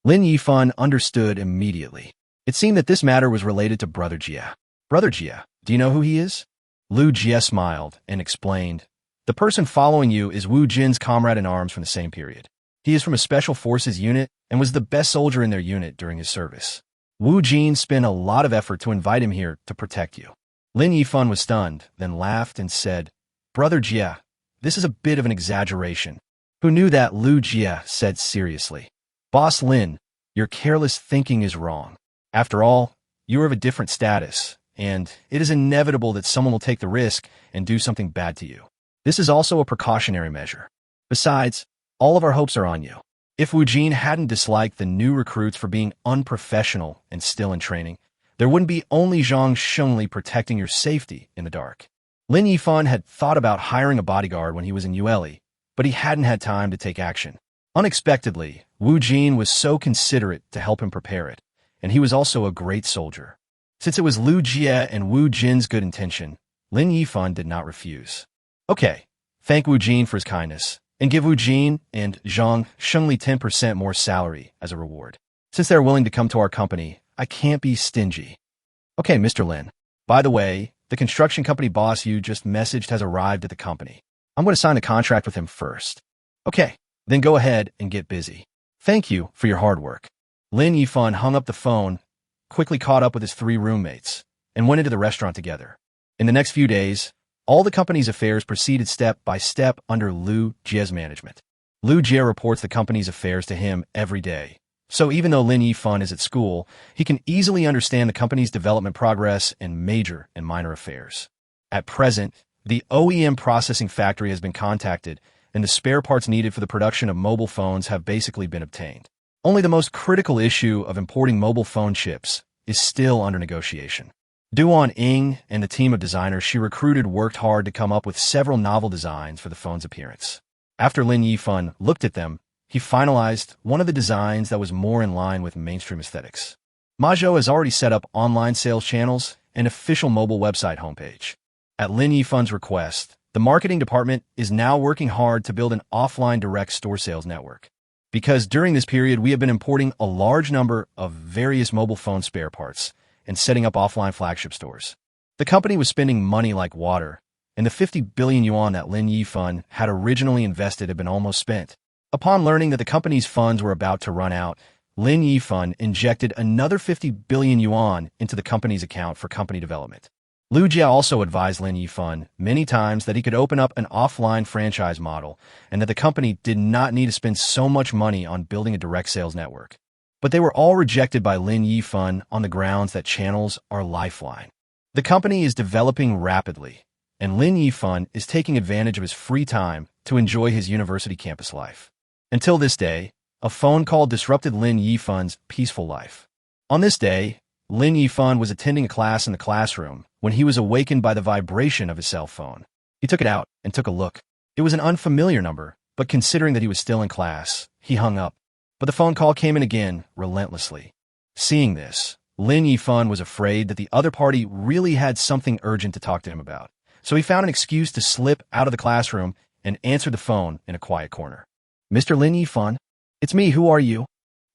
Lin Yifan understood immediately. It seemed that this matter was related to Brother Jie. "Brother Jie, do you know who he is?" Lu Jie smiled and explained, "The person following you is Wu Jin's comrade in arms from the same period. He is from a special forces unit and was the best soldier in their unit during his service. Wu Jin spent a lot of effort to invite him here to protect you." Lin Yifan was stunned, then laughed and said, "Brother Jie, this is a bit of an exaggeration." Who knew that? Lu Jie said seriously. "Boss Lin, your careless thinking is wrong. After all, you are of a different status, and it is inevitable that someone will take the risk and do something bad to you. This is also a precautionary measure. Besides, all of our hopes are on you." If Wu Jin hadn't disliked the new recruits for being unprofessional and still in training, there wouldn't be only Zhang Shengli protecting your safety in the dark. Lin Yifan had thought about hiring a bodyguard when he was in Yueli, but he hadn't had time to take action. Unexpectedly, Wu Jin was so considerate to help him prepare it, and he was also a great soldier. Since it was Lu Jie and Wu Jin's good intention, Lin Yifan did not refuse. "Okay, thank Wu Jin for his kindness, and give Wu Jin and Zhang Shengli 10% more salary as a reward. Since they're willing to come to our company, I can't be stingy." "Okay, Mr. Lin. By the way, the construction company boss you just messaged has arrived at the company. I'm going to sign a contract with him first." "Okay, then go ahead and get busy. Thank you for your hard work." Lin Yifan hung up the phone, quickly caught up with his three roommates, and went into the restaurant together. In the next few days, all the company's affairs proceeded step by step under Lu Jie's management. Lu Jie reports the company's affairs to him every day. So even though Lin Yifan is at school, he can easily understand the company's development progress and major and minor affairs. At present, the OEM processing factory has been contacted, and the spare parts needed for the production of mobile phones have basically been obtained. Only the most critical issue of importing mobile phone chips is still under negotiation. Duan Ying and the team of designers she recruited worked hard to come up with several novel designs for the phone's appearance. After Lin Yifan looked at them, he finalized one of the designs that was more in line with mainstream aesthetics. Ma Zhou has already set up online sales channels and official mobile website homepage. At Lin Yifan's request, the marketing department is now working hard to build an offline direct store sales network. Because during this period, we have been importing a large number of various mobile phone spare parts and setting up offline flagship stores. The company was spending money like water, and the 50 billion yuan that Lin Yifan had originally invested had been almost spent. Upon learning that the company's funds were about to run out, Lin Yifan injected another 50 billion yuan into the company's account for company development. Lu Jie also advised Lin Yifan many times that he could open up an offline franchise model and that the company did not need to spend so much money on building a direct sales network. but they were all rejected by Lin Yifan on the grounds that channels are lifeline. The company is developing rapidly, and Lin Yifan is taking advantage of his free time to enjoy his university campus life. Until this day, a phone call disrupted Lin Yifan's peaceful life. On this day, Lin Yifan was attending a class in the classroom when he was awakened by the vibration of his cell phone. He took it out and took a look. It was an unfamiliar number, but considering that he was still in class, he hung up. But the phone call came in again, relentlessly. Seeing this, Lin Yifan was afraid that the other party really had something urgent to talk to him about. So he found an excuse to slip out of the classroom and answered the phone in a quiet corner. "Mr. Lin Yifan? It's me, who are you?"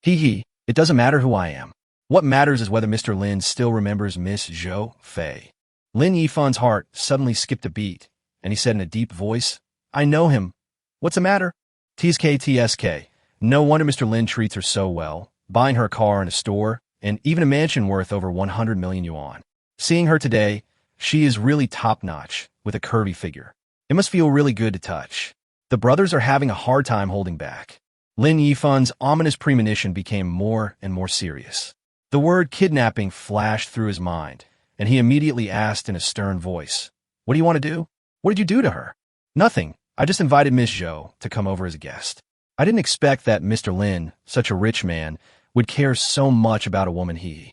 "He, it doesn't matter who I am. What matters is whether Mr. Lin still remembers Miss Zhou Fei." Lin Yifan's heart suddenly skipped a beat, and he said in a deep voice, "I know him. What's the matter?" "TSK. No wonder Mr. Lin treats her so well, buying her a car and a store, and even a mansion worth over 100 million yuan. Seeing her today, she is really top-notch, with a curvy figure. It must feel really good to touch." The brothers are having a hard time holding back. Lin Yifan's ominous premonition became more and more serious. The word kidnapping flashed through his mind, and he immediately asked in a stern voice, "What do you want to do? What did you do to her?" "Nothing. I just invited Miss Zhou to come over as a guest. I didn't expect that Mr. Lin, such a rich man, would care so much about a woman he."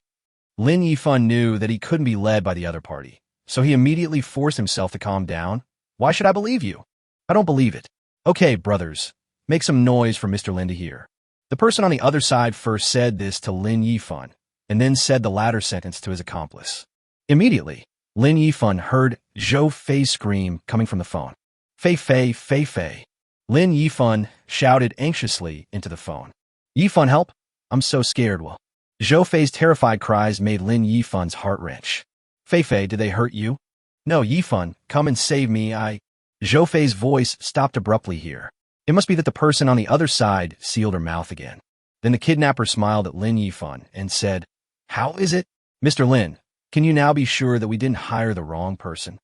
Lin Yifan knew that he couldn't be led by the other party, so he immediately forced himself to calm down. "Why should I believe you? I don't believe it." "Okay, brothers, make some noise for Mr. Lin to hear." The person on the other side first said this to Lin Yifan, and then said the latter sentence to his accomplice. Immediately, Lin Yifan heard Zhou Fei's scream coming from the phone. "Fei Fei, Fei Fei." Lin Yifan shouted anxiously into the phone. "Yifan, help! I'm so scared." Well, Zhou Fei's terrified cries made Lin Yifan's heart wrench. "Fei Fei, did they hurt you?" "No, Yifan, come and save me, Zhou Fei's voice stopped abruptly here. It must be that the person on the other side sealed her mouth again. Then the kidnapper smiled at Lin Yifan and said, "How is it? Mr. Lin, can you now be sure that we didn't hire the wrong person?"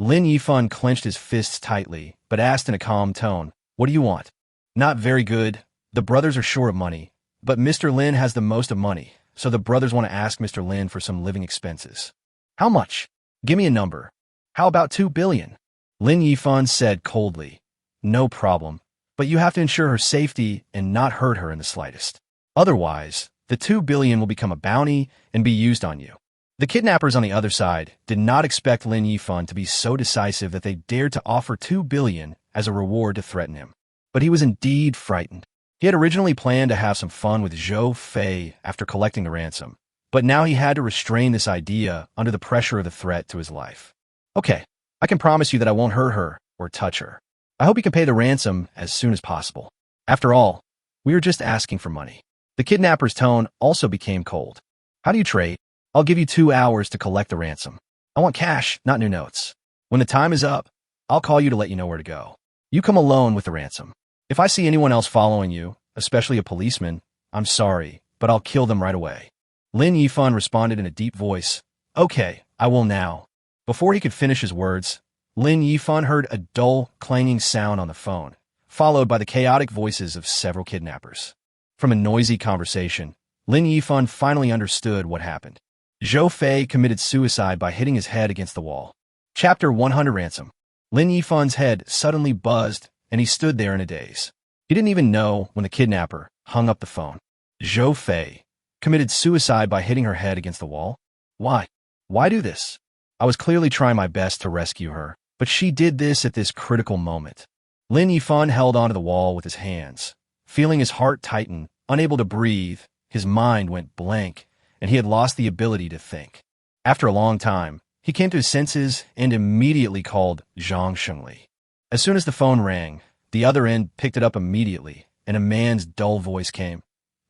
Lin Yifan clenched his fists tightly, but asked in a calm tone, "What do you want?" "Not very good. The brothers are short of money, but Mr. Lin has the most of money, so the brothers want to ask Mr. Lin for some living expenses." "How much? Give me a number." "How about 2 billion? Lin Yifan said coldly. "No problem, but you have to ensure her safety and not hurt her in the slightest. Otherwise, the 2 billion will become a bounty and be used on you." The kidnappers on the other side did not expect Lin Yifan to be so decisive that they dared to offer 2 billion as a reward to threaten him. But he was indeed frightened. He had originally planned to have some fun with Zhou Fei after collecting the ransom, but now he had to restrain this idea under the pressure of the threat to his life. "Okay, I can promise you that I won't hurt her or touch her. I hope you can pay the ransom as soon as possible. After all, we are just asking for money." The kidnapper's tone also became cold. "How do you trade? I'll give you 2 hours to collect the ransom. I want cash, not new notes. When the time is up, I'll call you to let you know where to go. You come alone with the ransom. If I see anyone else following you, especially a policeman, I'm sorry, but I'll kill them right away." Lin Yifan responded in a deep voice, "Okay, I will now." Before he could finish his words, Lin Yifan heard a dull, clanging sound on the phone, followed by the chaotic voices of several kidnappers. From a noisy conversation, Lin Yifan finally understood what happened. Zhou Fei committed suicide by hitting his head against the wall. Chapter 100 Ransom. Lin Yifan's head suddenly buzzed, and he stood there in a daze. He didn't even know when the kidnapper hung up the phone. Zhou Fei committed suicide by hitting her head against the wall? Why? Why do this? I was clearly trying my best to rescue her, but she did this at this critical moment. Lin Yifan held onto the wall with his hands. Feeling his heart tighten, unable to breathe, his mind went blank, and he had lost the ability to think. After a long time, he came to his senses and immediately called Zhang Shengli. As soon as the phone rang, the other end picked it up immediately, and a man's dull voice came.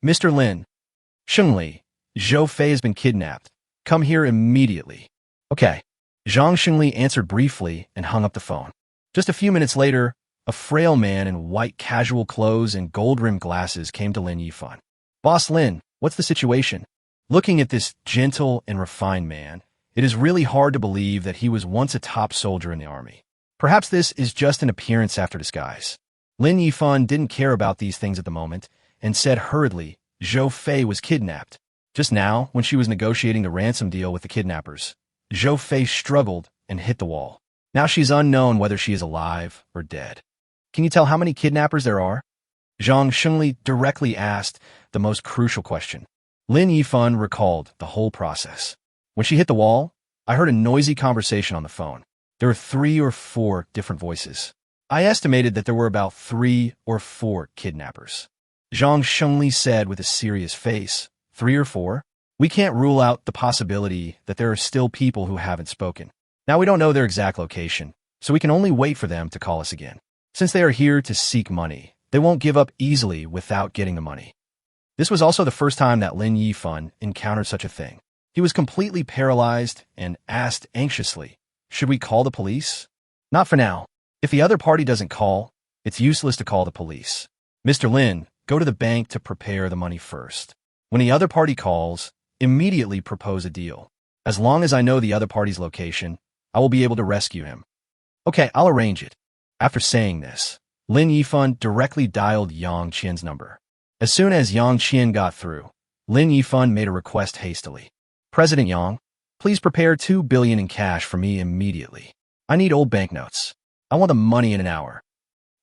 "Mr. Lin, Shengli, Zhou Fei has been kidnapped. Come here immediately." "Okay." Zhang Shengli answered briefly and hung up the phone. Just a few minutes later, a frail man in white casual clothes and gold-rimmed glasses came to Lin Yifan. "Boss Lin, what's the situation?" Looking at this gentle and refined man, it is really hard to believe that he was once a top soldier in the army. Perhaps this is just an appearance after disguise. Lin Yifan didn't care about these things at the moment and said hurriedly, Zhou Fei was kidnapped. Just now, when she was negotiating the ransom deal with the kidnappers, Zhou Fei struggled and hit the wall. Now she's unknown whether she is alive or dead. Can you tell how many kidnappers there are? Zhang Shengli directly asked the most crucial question. Lin Yifan recalled the whole process. When she hit the wall, I heard a noisy conversation on the phone. There were 3 or 4 different voices. I estimated that there were about 3 or 4 kidnappers. Zhang Shengli said with a serious face, 3 or 4? We can't rule out the possibility that there are still people who haven't spoken. Now we don't know their exact location, so we can only wait for them to call us again. Since they are here to seek money, they won't give up easily without getting the money. This was also the first time that Lin Yifan encountered such a thing. He was completely paralyzed and asked anxiously, should we call the police? Not for now. If the other party doesn't call, it's useless to call the police. Mr. Lin, go to the bank to prepare the money first. When the other party calls, immediately propose a deal. As long as I know the other party's location, I will be able to rescue him. Okay, I'll arrange it. After saying this, Lin Yifan directly dialed Yang Qian's number. As soon as Yang Qian got through, Lin Yifan made a request hastily. President Yang, please prepare 2 billion in cash for me immediately. I need old banknotes. I want the money in an hour.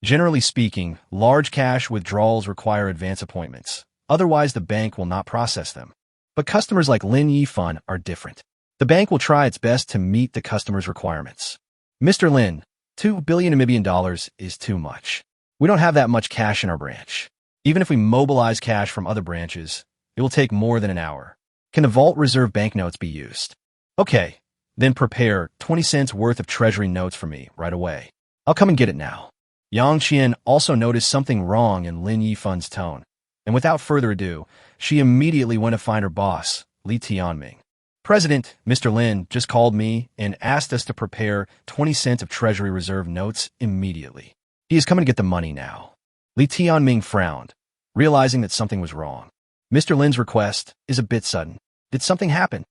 Generally speaking, large cash withdrawals require advance appointments. Otherwise, the bank will not process them. But customers like Lin Yifan are different. The bank will try its best to meet the customer's requirements. Mr. Lin, 2 billion Namibian dollars is too much. We don't have that much cash in our branch. Even if we mobilize cash from other branches, it will take more than an hour. Can the vault reserve banknotes be used? Okay, then prepare 20 cents worth of treasury notes for me right away. I'll come and get it now. Yang Qian also noticed something wrong in Lin Yifan's tone, and without further ado, she immediately went to find her boss, Li Tianming. President, Mr. Lin just called me and asked us to prepare 20 cents of treasury reserve notes immediately. He is coming to get the money now. Li Tianming frowned, realizing that something was wrong. Mr. Lin's request is a bit sudden. Did something happen?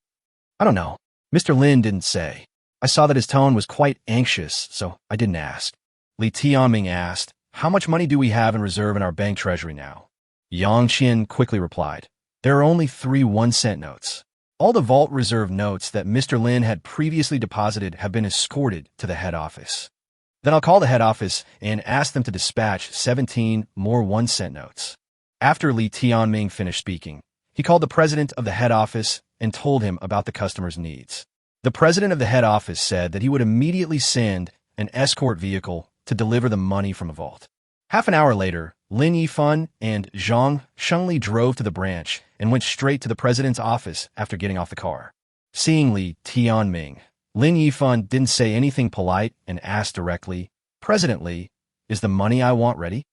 I don't know. Mr. Lin didn't say. I saw that his tone was quite anxious, so I didn't ask. Li Tianming asked, how much money do we have in reserve in our bank treasury now? Yang Qian quickly replied, there are only 3 1-cent notes. All the vault reserve notes that Mr. Lin had previously deposited have been escorted to the head office. Then I'll call the head office and ask them to dispatch 17 more 1-cent notes. After Li Tianming finished speaking, he called the president of the head office and told him about the customer's needs. The president of the head office said that he would immediately send an escort vehicle to deliver the money from the vault. Half an hour later, Lin Yifan and Zhang Shengli drove to the branch and went straight to the president's office after getting off the car. Seeing Li Tianming, Lin Yifan didn't say anything polite and asked directly, President Li, is the money I want ready?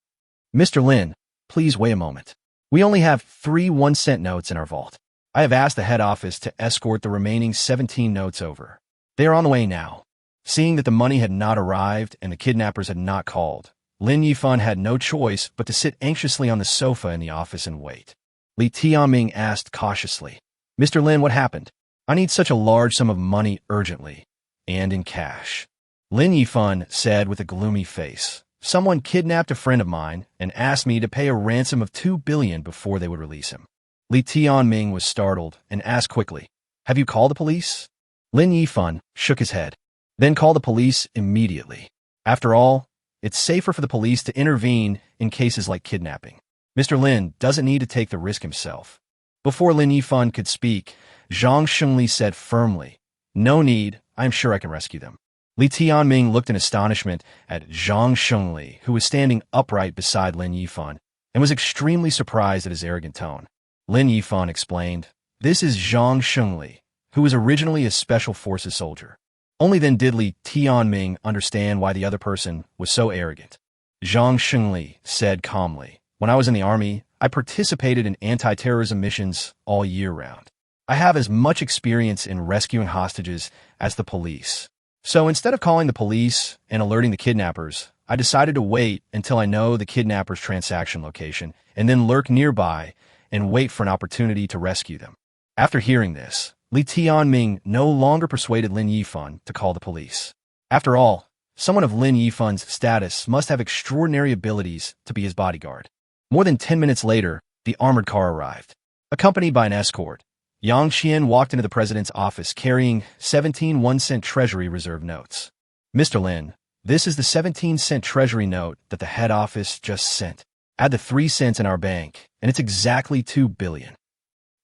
Mr. Lin, please wait a moment. We only have 3 1-cent notes in our vault. I have asked the head office to escort the remaining 17 notes over. They are on the way now. Seeing that the money had not arrived and the kidnappers had not called, Lin Yifan had no choice but to sit anxiously on the sofa in the office and wait. Li Tianming asked cautiously, Mr. Lin, what happened? I need such a large sum of money urgently, and in cash. Lin Yifan said with a gloomy face, someone kidnapped a friend of mine and asked me to pay a ransom of 2 billion before they would release him. Li Tianming was startled and asked quickly, have you called the police? Lin Yifan shook his head. Then call the police immediately. After all, it's safer for the police to intervene in cases like kidnapping. Mr. Lin doesn't need to take the risk himself. Before Lin Yifan could speak, Zhang Shengli said firmly, no need, I'm sure I can rescue them. Li Tianming looked in astonishment at Zhang Shengli, who was standing upright beside Lin Yifan, and was extremely surprised at his arrogant tone. Lin Yifan explained, this is Zhang Shengli, who was originally a special forces soldier. Only then did Li Tianming understand why the other person was so arrogant. Zhang Shengli said calmly, when I was in the army, I participated in anti-terrorism missions all year round. I have as much experience in rescuing hostages as the police. So instead of calling the police and alerting the kidnappers, I decided to wait until I know the kidnapper's transaction location and then lurk nearby and wait for an opportunity to rescue them. After hearing this, Li Tianming no longer persuaded Lin Yifan to call the police. After all, someone of Lin Yifan's status must have extraordinary abilities to be his bodyguard. More than 10 minutes later, the armored car arrived. Accompanied by an escort, Yang Qian walked into the president's office carrying 17 1-cent Treasury Reserve notes. Mr. Lin, this is the 17-cent Treasury note that the head office just sent. Add the 3 cents in our bank, and it's exactly 2 billion.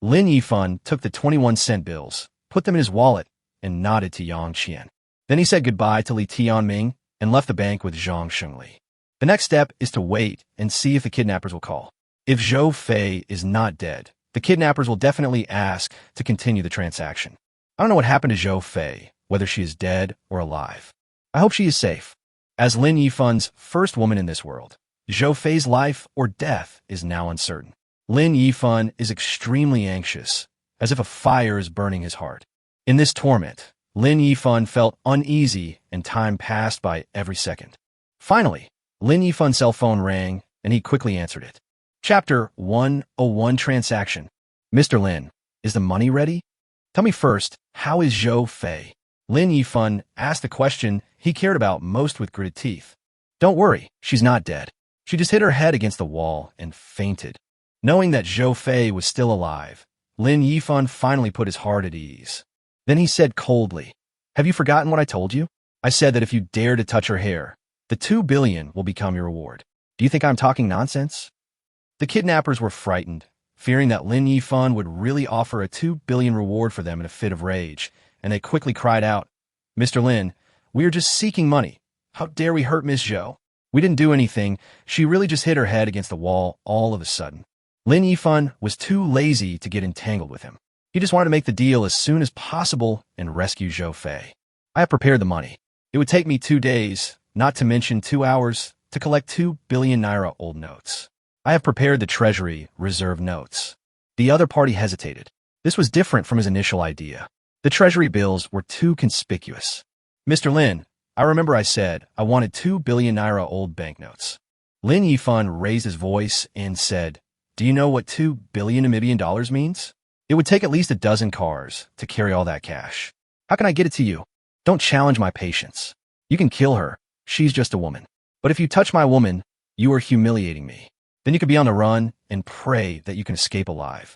Lin Yifan took the 21-cent bills, put them in his wallet, and nodded to Yang Qian. Then he said goodbye to Li Tianming and left the bank with Zhang Shengli. The next step is to wait and see if the kidnappers will call. If Zhou Fei is not dead, the kidnappers will definitely ask to continue the transaction. I don't know what happened to Zhou Fei, whether she is dead or alive. I hope she is safe. As Lin Yifan's first woman in this world, Zhou Fei's life or death is now uncertain. Lin Yifan is extremely anxious, as if a fire is burning his heart. In this torment, Lin Yifan felt uneasy and time passed by every second. Finally, Lin Yifan's cell phone rang and he quickly answered it. Chapter 101 Transaction. Mr. Lin, is the money ready? Tell me first, how is Zhou Fei? Lin Yifan asked the question he cared about most with gritted teeth. Don't worry, she's not dead. She just hit her head against the wall and fainted. Knowing that Zhou Fei was still alive, Lin Yifan finally put his heart at ease. Then he said coldly, have you forgotten what I told you? I said that if you dare to touch her hair, the 2 billion will become your reward. Do you think I'm talking nonsense? The kidnappers were frightened, fearing that Lin Yifan would really offer a 2 billion reward for them in a fit of rage, and they quickly cried out, Mr. Lin, we are just seeking money. How dare we hurt Miss Zhou? We didn't do anything. She really just hit her head against the wall all of a sudden. Lin Yifan was too lazy to get entangled with him. He just wanted to make the deal as soon as possible and rescue Zhou Fei. I have prepared the money. It would take me 2 days, not to mention 2 hours, to collect 2 billion naira old notes. I have prepared the Treasury Reserve notes. The other party hesitated. This was different from his initial idea. The Treasury bills were too conspicuous. Mr. Lin, I remember I said I wanted 2 billion naira old banknotes. Lin Yifan raised his voice and said, do you know what 2 billion Namibian dollars means? It would take at least a dozen cars to carry all that cash. How can I get it to you? Don't challenge my patience. You can kill her. She's just a woman. But if you touch my woman, you are humiliating me. Then you could be on the run and pray that you can escape alive.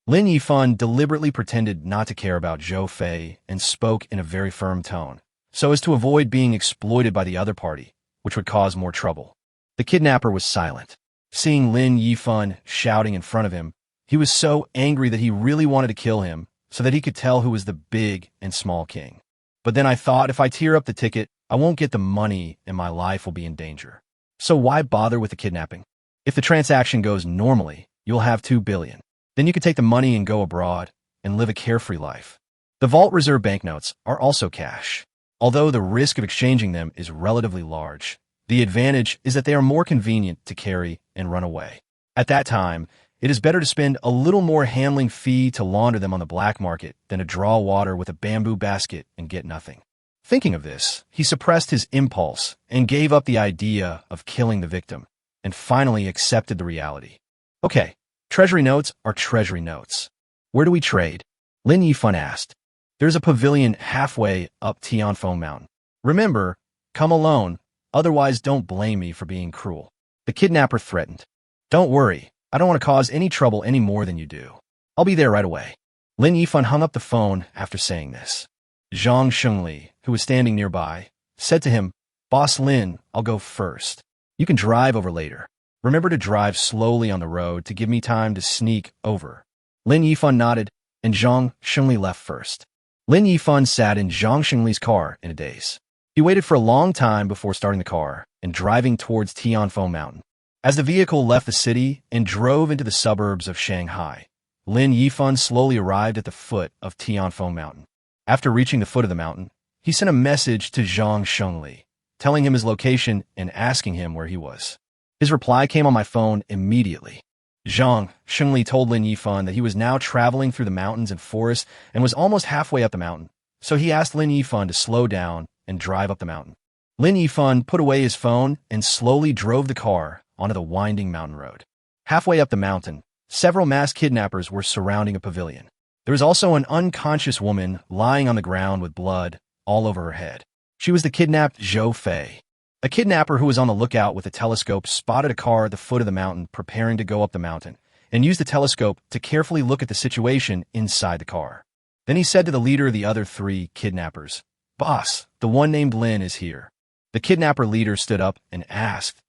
Lin Yifan deliberately pretended not to care about Zhou Fei and spoke in a very firm tone, so as to avoid being exploited by the other party, which would cause more trouble. The kidnapper was silent. Seeing Lin Yifan shouting in front of him, he was so angry that he really wanted to kill him so that he could tell who was the big and small king. But then I thought if I tear up the ticket, I won't get the money and my life will be in danger. So why bother with the kidnapping? If the transaction goes normally, you'll have 2 billion. Then you could take the money and go abroad and live a carefree life. The Vault Reserve banknotes are also cash. Although the risk of exchanging them is relatively large, the advantage is that they are more convenient to carry and run away. At that time, it is better to spend a little more handling fee to launder them on the black market than to draw water with a bamboo basket and get nothing. Thinking of this, he suppressed his impulse and gave up the idea of killing the victim, and finally accepted the reality. Okay, treasury notes are treasury notes. Where do we trade? Lin Yifan asked. There's a pavilion halfway up Tianfeng Mountain. Remember, come alone, otherwise don't blame me for being cruel. The kidnapper threatened. Don't worry, I don't want to cause any trouble any more than you do. I'll be there right away. Lin Yifan hung up the phone after saying this. Zhang Shengli, who was standing nearby, said to him, Boss Lin, I'll go first. You can drive over later. Remember to drive slowly on the road to give me time to sneak over. Lin Yifan nodded, and Zhang Shengli left first. Lin Yifan sat in Zhang Shengli's car in a daze. He waited for a long time before starting the car and driving towards Tianfeng Mountain. As the vehicle left the city and drove into the suburbs of Shanghai, Lin Yifan slowly arrived at the foot of Tianfeng Mountain. After reaching the foot of the mountain, he sent a message to Zhang Shengli, telling him his location and asking him where he was. His reply came on my phone immediately. Zhang Shengli told Lin Yifan that he was now traveling through the mountains and forests and was almost halfway up the mountain, so he asked Lin Yifan to slow down and drive up the mountain. Lin Yifan put away his phone and slowly drove the car onto the winding mountain road. Halfway up the mountain, several masked kidnappers were surrounding a pavilion. There was also an unconscious woman lying on the ground with blood all over her head. She was the kidnapped Zhou Fei. A kidnapper who was on the lookout with a telescope spotted a car at the foot of the mountain preparing to go up the mountain, and used the telescope to carefully look at the situation inside the car. Then he said to the leader of the other 3 kidnappers, "Boss, the one named Lin is here." The kidnapper leader stood up and asked,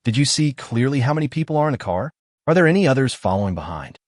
"Did you see clearly how many people are in the car? Are there any others following behind?"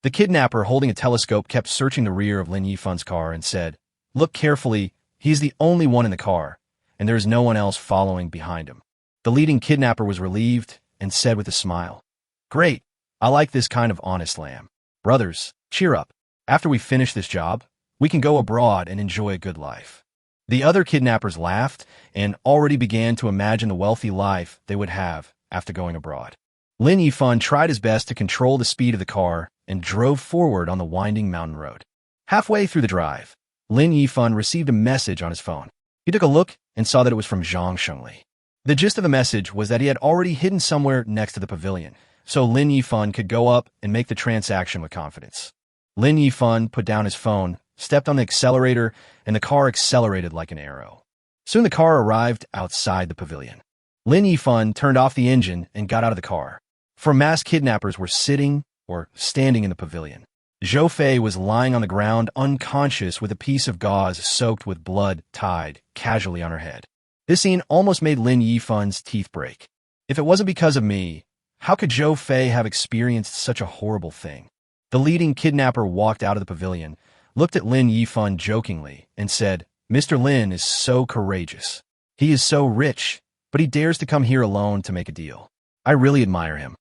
The kidnapper, holding a telescope, kept searching the rear of Lin Yifan's car and said, "Look carefully, he is the only one in the car, and there is no one else following behind him." The leading kidnapper was relieved and said with a smile, "Great, I like this kind of honest lamb. Brothers, cheer up. After we finish this job, we can go abroad and enjoy a good life." The other kidnappers laughed and already began to imagine the wealthy life they would have after going abroad. Lin Yifan tried his best to control the speed of the car and drove forward on the winding mountain road. Halfway through the drive, Lin Yifan received a message on his phone. He took a look and saw that it was from Zhang Shengli. The gist of the message was that he had already hidden somewhere next to the pavilion, so Lin Yifan could go up and make the transaction with confidence. Lin Yifan put down his phone, stepped on the accelerator, and the car accelerated like an arrow. Soon the car arrived outside the pavilion. Lin Yifan turned off the engine and got out of the car. 4 masked kidnappers were sitting or standing in the pavilion. Zhou Fei was lying on the ground unconscious with a piece of gauze soaked with blood tied casually on her head. This scene almost made Lin Yifan's teeth break. If it wasn't because of me, how could Zhou Fei have experienced such a horrible thing? The leading kidnapper walked out of the pavilion, looked at Lin Yifan jokingly, and said, "Mr. Lin is so courageous. He is so rich, but he dares to come here alone to make a deal. I really admire him.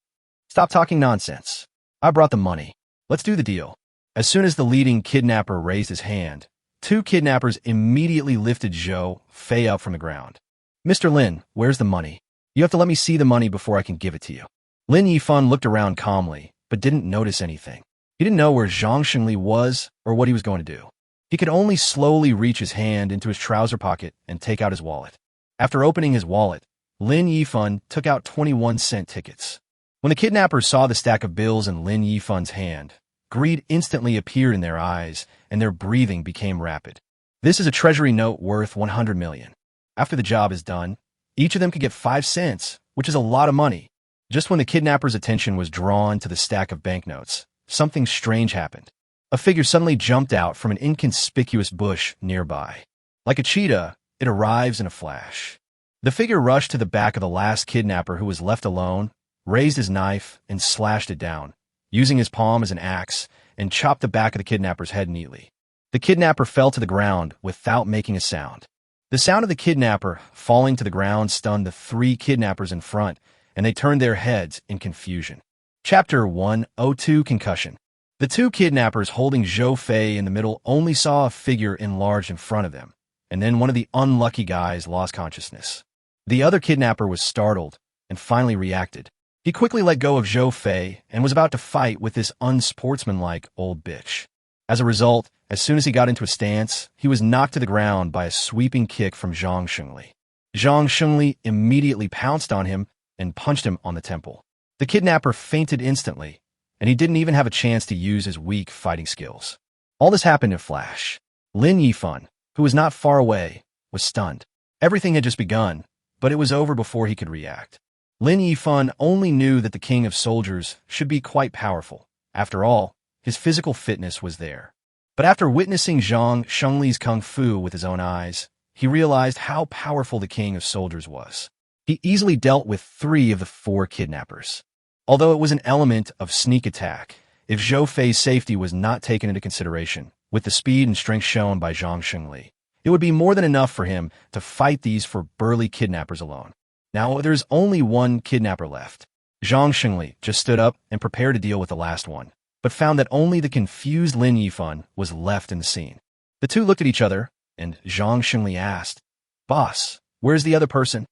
Stop talking nonsense. I brought the money. Let's do the deal." As soon as the leading kidnapper raised his hand, 2 kidnappers immediately lifted Zhou Fei up from the ground. "Mr. Lin, where's the money? You have to let me see the money before I can give it to you." Lin Yifan looked around calmly, but didn't notice anything. He didn't know where Zhang Shengli was or what he was going to do. He could only slowly reach his hand into his trouser pocket and take out his wallet. After opening his wallet, Lin Yifan took out 21-cent tickets. When the kidnappers saw the stack of bills in Lin Yifan's hand, greed instantly appeared in their eyes and their breathing became rapid. "This is a treasury note worth 100 million. After the job is done, each of them could get 5 cents, which is a lot of money." Just when the kidnappers' attention was drawn to the stack of banknotes, something strange happened. A figure suddenly jumped out from an inconspicuous bush nearby. Like a cheetah, it arrives in a flash. The figure rushed to the back of the last kidnapper who was left alone, raised his knife, and slashed it down, using his palm as an axe, and chopped the back of the kidnapper's head neatly. The kidnapper fell to the ground without making a sound. The sound of the kidnapper falling to the ground stunned the 3 kidnappers in front, and they turned their heads in confusion. Chapter 102 Concussion. The 2 kidnappers holding Zhou Fei in the middle only saw a figure enlarged in front of them, and then one of the unlucky guys lost consciousness. The other kidnapper was startled and finally reacted. He quickly let go of Zhou Fei and was about to fight with this unsportsmanlike old bitch. As a result, as soon as he got into a stance, he was knocked to the ground by a sweeping kick from Zhang Shengli. Zhang Shengli immediately pounced on him and punched him on the temple. The kidnapper fainted instantly, and he didn't even have a chance to use his weak fighting skills. All this happened in a flash. Lin Yifan, who was not far away, was stunned. Everything had just begun, but it was over before he could react. Lin Yifan only knew that the king of soldiers should be quite powerful. After all, his physical fitness was there. But after witnessing Zhang Shengli's kung fu with his own eyes, he realized how powerful the king of soldiers was. He easily dealt with 3 of the 4 kidnappers. Although it was an element of sneak attack, if Zhou Fei's safety was not taken into consideration, with the speed and strength shown by Zhang Shengli, it would be more than enough for him to fight these 4 burly kidnappers alone. Now there's only 1 kidnapper left. Zhang Shengli just stood up and prepared to deal with the last one, but found that only the confused Lin Yifan was left in the scene. The 2 looked at each other, and Zhang Shengli asked, "Boss, where's the other person?"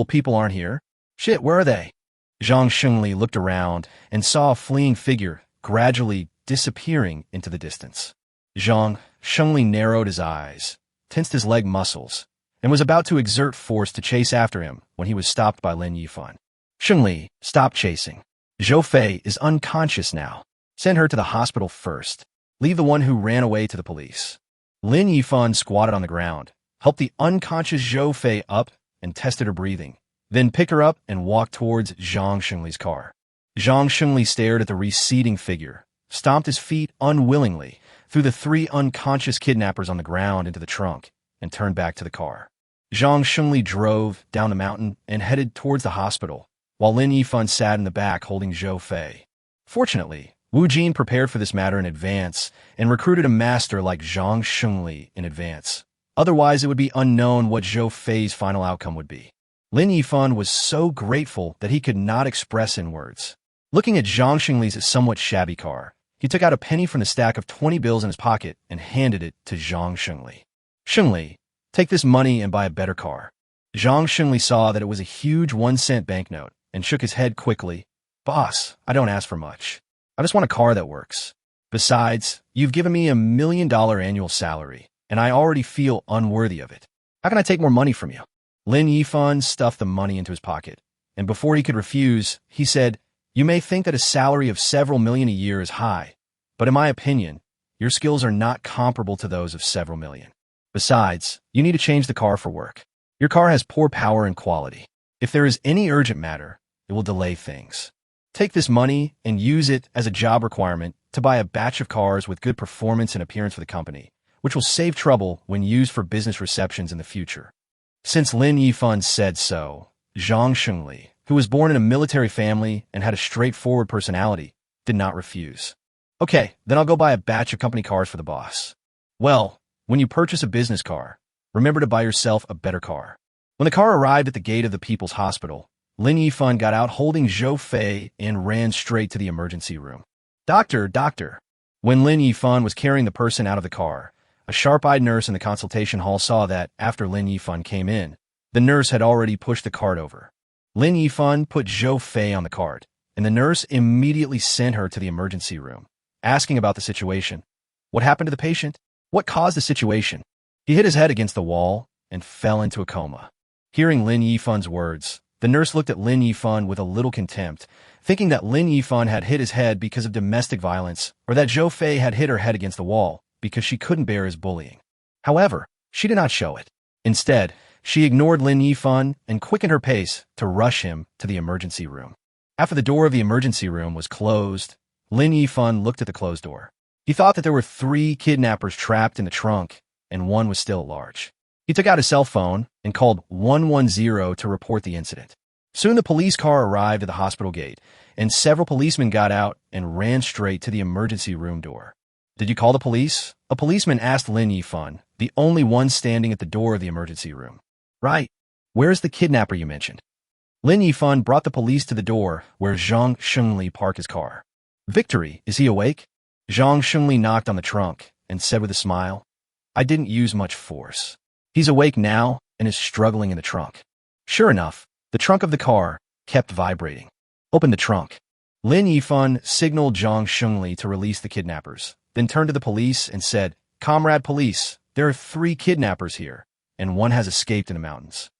People aren't here. Shit, where are they?" Zhang Shengli looked around and saw a fleeing figure gradually disappearing into the distance. Zhang Shengli narrowed his eyes, tensed his leg muscles, and was about to exert force to chase after him when he was stopped by Lin Yifan. "Shengli, stop chasing. Zhou Fei is unconscious now. Send her to the hospital first. Leave the one who ran away to the police." Lin Yifan squatted on the ground, helped the unconscious Zhou Fei up, and tested her breathing, then picked her up and walked towards Zhang Shengli's car. Zhang Shengli stared at the receding figure, stomped his feet unwillingly, threw the three unconscious kidnappers on the ground into the trunk, and turned back to the car. Zhang Shengli drove down the mountain and headed towards the hospital, while Lin Yifan sat in the back holding Zhou Fei. Fortunately, Wu Jin prepared for this matter in advance and recruited a master like Zhang Shengli in advance. Otherwise, it would be unknown what Zhou Fei's final outcome would be. Lin Yifan was so grateful that he could not express in words. Looking at Zhang Shengli's somewhat shabby car, he took out a penny from the stack of 20 bills in his pocket and handed it to Zhang Shengli. "Shengli, take this money and buy a better car." Zhang Shengli saw that it was a huge 1-cent banknote and shook his head quickly. "Boss, I don't ask for much. I just want a car that works. Besides, you've given me $1 million annual salary, and I already feel unworthy of it. How can I take more money from you?" Lin Yifan stuffed the money into his pocket, and before he could refuse, he said, "You may think that a salary of several million a year is high, but in my opinion, your skills are not comparable to those of several million. Besides, you need to change the car for work. Your car has poor power and quality. If there is any urgent matter, it will delay things. Take this money and use it as a job requirement to buy a batch of cars with good performance and appearance for the company, which will save trouble when used for business receptions in the future." Since Lin Yifan said so, Zhang Shengli, who was born in a military family and had a straightforward personality, did not refuse. "Okay, then I'll go buy a batch of company cars for the boss." "Well, when you purchase a business car, remember to buy yourself a better car." When the car arrived at the gate of the People's Hospital, Lin Yifan got out holding Zhou Fei and ran straight to the emergency room. Doctor. When Lin Yifan was carrying the person out of the car, a sharp-eyed nurse in the consultation hall saw that, after Lin Yifan came in, the nurse had already pushed the cart over. Lin Yifan put Zhou Fei on the cart, and the nurse immediately sent her to the emergency room, asking about the situation. What happened to the patient? What caused the situation? He hit his head against the wall and fell into a coma. Hearing Lin Yifan's words, the nurse looked at Lin Yifan with a little contempt, thinking that Lin Yifan had hit his head because of domestic violence, or that Zhou Fei had hit her head against the wall because she couldn't bear his bullying. However, she did not show it. Instead, she ignored Lin Yifan and quickened her pace to rush him to the emergency room. After the door of the emergency room was closed, Lin Yifan looked at the closed door. He thought that there were 3 kidnappers trapped in the trunk, and one was still at large. He took out his cell phone and called 110 to report the incident. Soon the police car arrived at the hospital gate, and several policemen got out and ran straight to the emergency room door. "Did you call the police?" a policeman asked Lin Yifan, the only one standing at the door of the emergency room. "Right. Where's the kidnapper you mentioned?" Lin Yifan brought the police to the door where Zhang Shengli parked his car. "Victory, is he awake?" Zhang Shengli knocked on the trunk and said with a smile, "I didn't use much force. He's awake now and is struggling in the trunk." Sure enough, the trunk of the car kept vibrating. "Open the trunk." Lin Yifan signaled Zhang Shengli to release the kidnappers, then turned to the police and said, "Comrade police, there are 3 kidnappers here, and one has escaped in the mountains."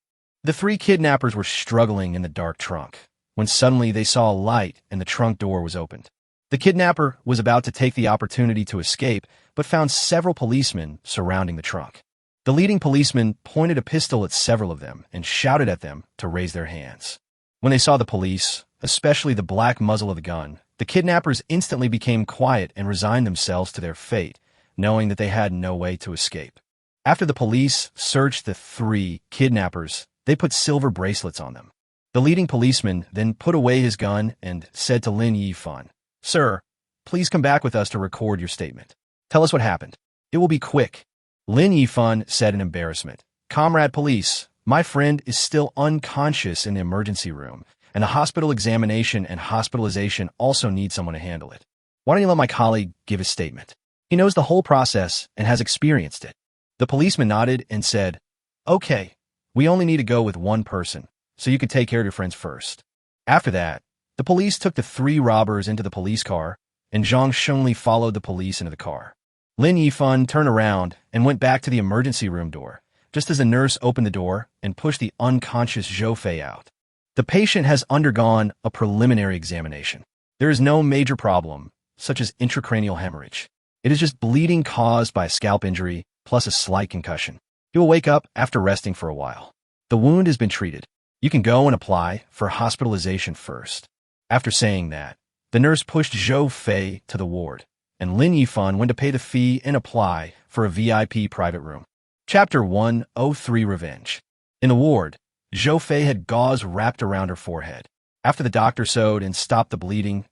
The 3 kidnappers were struggling in the dark trunk, when suddenly they saw a light and the trunk door was opened. The kidnapper was about to take the opportunity to escape, but found several policemen surrounding the trunk. The leading policeman pointed a pistol at several of them and shouted at them to raise their hands. When they saw the police, especially the black muzzle of the gun, the kidnappers instantly became quiet and resigned themselves to their fate, knowing that they had no way to escape. After the police searched the 3 kidnappers, they put silver bracelets on them. The leading policeman then put away his gun and said to Lin Yifan, "Sir, please come back with us to record your statement. Tell us what happened. It will be quick." Lin Yifan said in embarrassment, "Comrade police, my friend is still unconscious in the emergency room, and the hospital examination and hospitalization also need someone to handle it. Why don't you let my colleague give his statement? He knows the whole process and has experienced it." The policeman nodded and said, "Okay, we only need to go with one person, so you can take care of your friends first." After that, the police took the 3 robbers into the police car, and Zhang Shengli followed the police into the car. Lin Yifan turned around and went back to the emergency room door, just as the nurse opened the door and pushed the unconscious Zhou Fei out. "The patient has undergone a preliminary examination. There is no major problem, such as intracranial hemorrhage. It is just bleeding caused by a scalp injury plus a slight concussion. He will wake up after resting for a while. The wound has been treated. You can go and apply for hospitalization first." After saying that, the nurse pushed Zhou Fei to the ward, and Lin Yifan went to pay the fee and apply for a VIP private room. Chapter 103 Revenge. In the ward, Zhou Fei had gauze wrapped around her forehead. After the doctor sewed and stopped the bleeding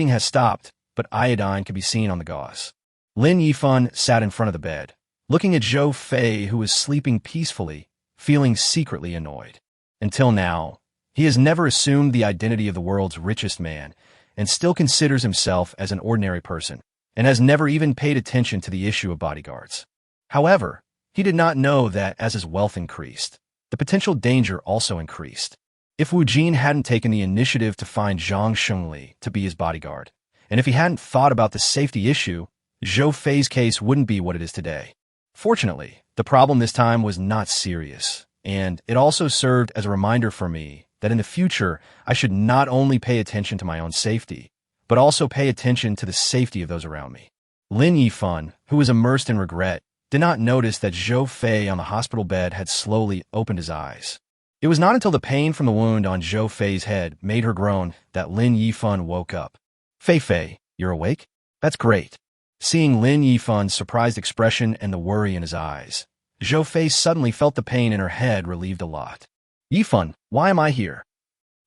has stopped, but iodine could be seen on the gauze. Lin Yifan sat in front of the bed, looking at Zhou Fei, who was sleeping peacefully, feeling secretly annoyed. Until now, he has never assumed the identity of the world's richest man and still considers himself as an ordinary person, and has never even paid attention to the issue of bodyguards. However, he did not know that as his wealth increased, the potential danger also increased. If Wu Jin hadn't taken the initiative to find Zhang Shengli to be his bodyguard, and if he hadn't thought about the safety issue, Zhou Fei's case wouldn't be what it is today. Fortunately, the problem this time was not serious, and it also served as a reminder for me that in the future I should not only pay attention to my own safety, but also pay attention to the safety of those around me. Lin Yifan, who was immersed in regret, did not notice that Zhou Fei on the hospital bed had slowly opened his eyes. It was not until the pain from the wound on Zhou Fei's head made her groan that Lin Yifan woke up. Fei, you're awake? That's great. Seeing Lin Yifan's surprised expression and the worry in his eyes, Zhou Fei suddenly felt the pain in her head relieved a lot. Yifan, why am I here?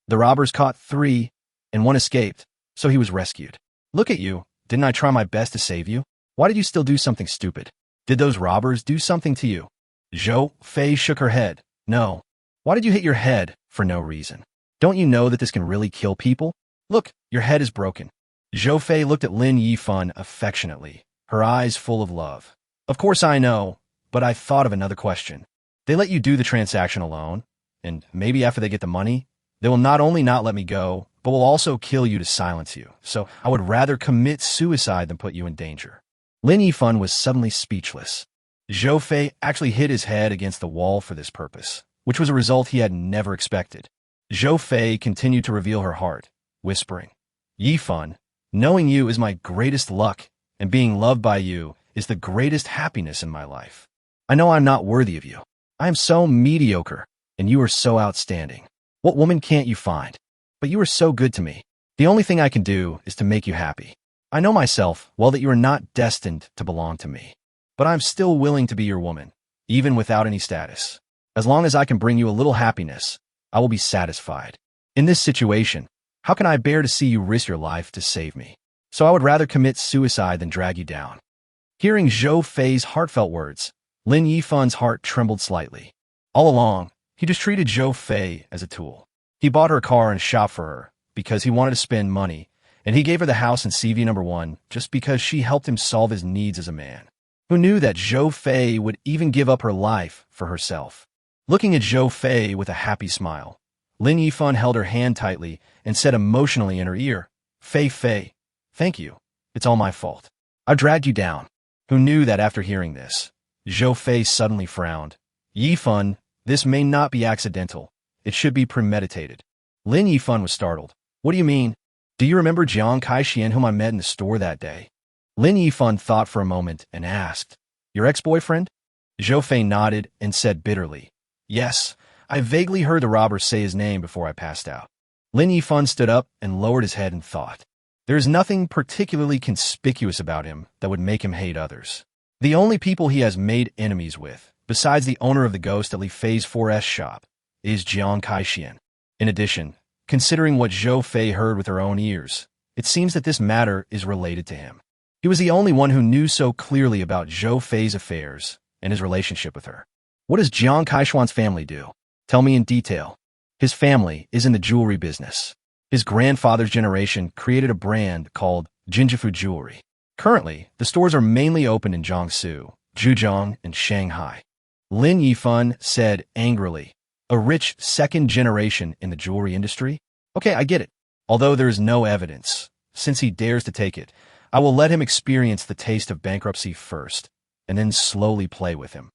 The robbers caught 3, and 1 escaped, so he was rescued. Look at you, didn't I try my best to save you? Why did you still do something stupid? Did those robbers do something to you? Zhou Fei shook her head. No. Why did you hit your head for no reason? Don't you know that this can really kill people? Look, your head is broken. Zhou Fei looked at Lin Yifan affectionately, her eyes full of love. Of course I know, but I thought of another question. They let you do the transaction alone, and maybe after they get the money, they will not only not let me go, but will also kill you to silence you. So I would rather commit suicide than put you in danger. Lin Yifan was suddenly speechless. Zhou Fei actually hit his head against the wall for this purpose, which was a result he had never expected. Zhou Fei continued to reveal her heart, whispering, Yifan, knowing you is my greatest luck, and being loved by you is the greatest happiness in my life. I know I'm not worthy of you. I am so mediocre, and you are so outstanding. What woman can't you find? But you are so good to me. The only thing I can do is to make you happy. I know myself well that you are not destined to belong to me, but I'm still willing to be your woman, even without any status. As long as I can bring you a little happiness, I will be satisfied. In this situation, how can I bear to see you risk your life to save me? So I would rather commit suicide than drag you down. Hearing Zhou Fei's heartfelt words, Lin Yifan's heart trembled slightly. All along, he just treated Zhou Fei as a tool. He bought her a car and shop for her because he wanted to spend money, and he gave her the house in CV number 1 just because she helped him solve his needs as a man. Who knew that Zhou Fei would even give up her life for herself? Looking at Zhou Fei with a happy smile, Lin Yifan held her hand tightly and said emotionally in her ear, Fei, thank you. It's all my fault. I dragged you down. Who knew that after hearing this? Zhou Fei suddenly frowned. Yifan, this may not be accidental. It should be premeditated. Lin Yifan was startled. What do you mean? Do you remember Jiang Kaixian whom I met in the store that day? Lin Yifan thought for a moment and asked, Your ex-boyfriend? Zhou Fei nodded and said bitterly, Yes, I vaguely heard the robbers say his name before I passed out. Lin Yifan stood up and lowered his head and thought. There is nothing particularly conspicuous about him that would make him hate others. The only people he has made enemies with, besides the owner of the ghost at Li Fei's 4S shop, is Jiang Kaixian. In addition, considering what Zhou Fei heard with her own ears, it seems that this matter is related to him. He was the only one who knew so clearly about Zhou Fei's affairs and his relationship with her. What does Jiang Kaishuan's family do? Tell me in detail. His family is in the jewelry business. His grandfather's generation created a brand called Jinjifu Jewelry. Currently, the stores are mainly open in Jiangsu, Zhejiang, and Shanghai. Lin Yifan said angrily, A rich second generation in the jewelry industry? Okay, I get it. Although there is no evidence, since he dares to take it, I will let him experience the taste of bankruptcy first, and then slowly play with him.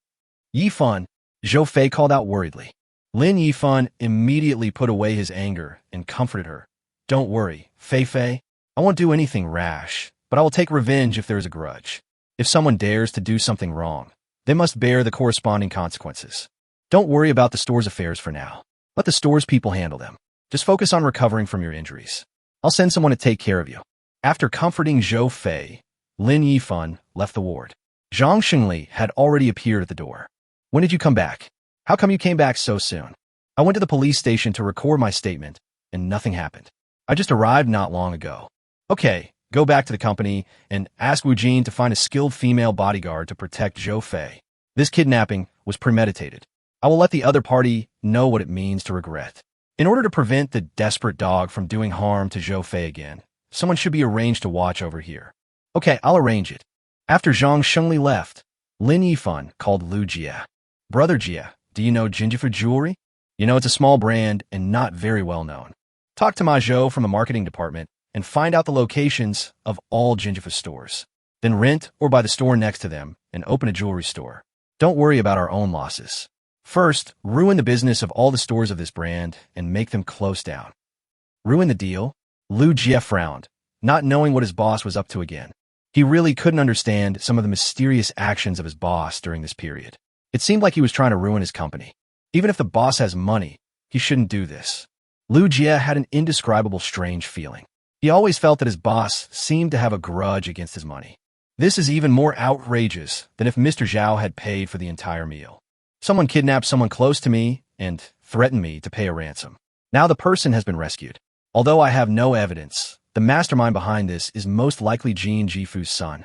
Yifan, Zhou Fei called out worriedly. Lin Yifan immediately put away his anger and comforted her. Don't worry, Fei, I won't do anything rash, but I will take revenge if there is a grudge. If someone dares to do something wrong, they must bear the corresponding consequences. Don't worry about the store's affairs for now. Let the store's people handle them. Just focus on recovering from your injuries. I'll send someone to take care of you. After comforting Zhou Fei, Lin Yifan left the ward. Zhang Xingli had already appeared at the door. When did you come back? How come you came back so soon? I went to the police station to record my statement, and nothing happened. I just arrived not long ago. Okay, go back to the company and ask Wu Jin to find a skilled female bodyguard to protect Zhou Fei. This kidnapping was premeditated. I will let the other party know what it means to regret. In order to prevent the desperate dog from doing harm to Zhou Fei again, someone should be arranged to watch over here. Okay, I'll arrange it. After Zhang Shengli left, Lin Yifan called Lu Jia. Brother Jia, do you know Jinjifu jewelry? You know it's a small brand and not very well known. Talk to Ma Zhou from the marketing department and find out the locations of all Jinjifu stores. Then rent or buy the store next to them and open a jewelry store. Don't worry about our own losses. First, ruin the business of all the stores of this brand and make them close down. Ruin the deal? Lu Jia frowned, not knowing what his boss was up to again. He really couldn't understand some of the mysterious actions of his boss during this period. It seemed like he was trying to ruin his company. Even if the boss has money, he shouldn't do this. Lu Jia had an indescribable strange feeling. He always felt that his boss seemed to have a grudge against his money. This is even more outrageous than if Mr. Zhao had paid for the entire meal. Someone kidnapped someone close to me and threatened me to pay a ransom. Now the person has been rescued. Although I have no evidence, the mastermind behind this is most likely Jin Jifu's son.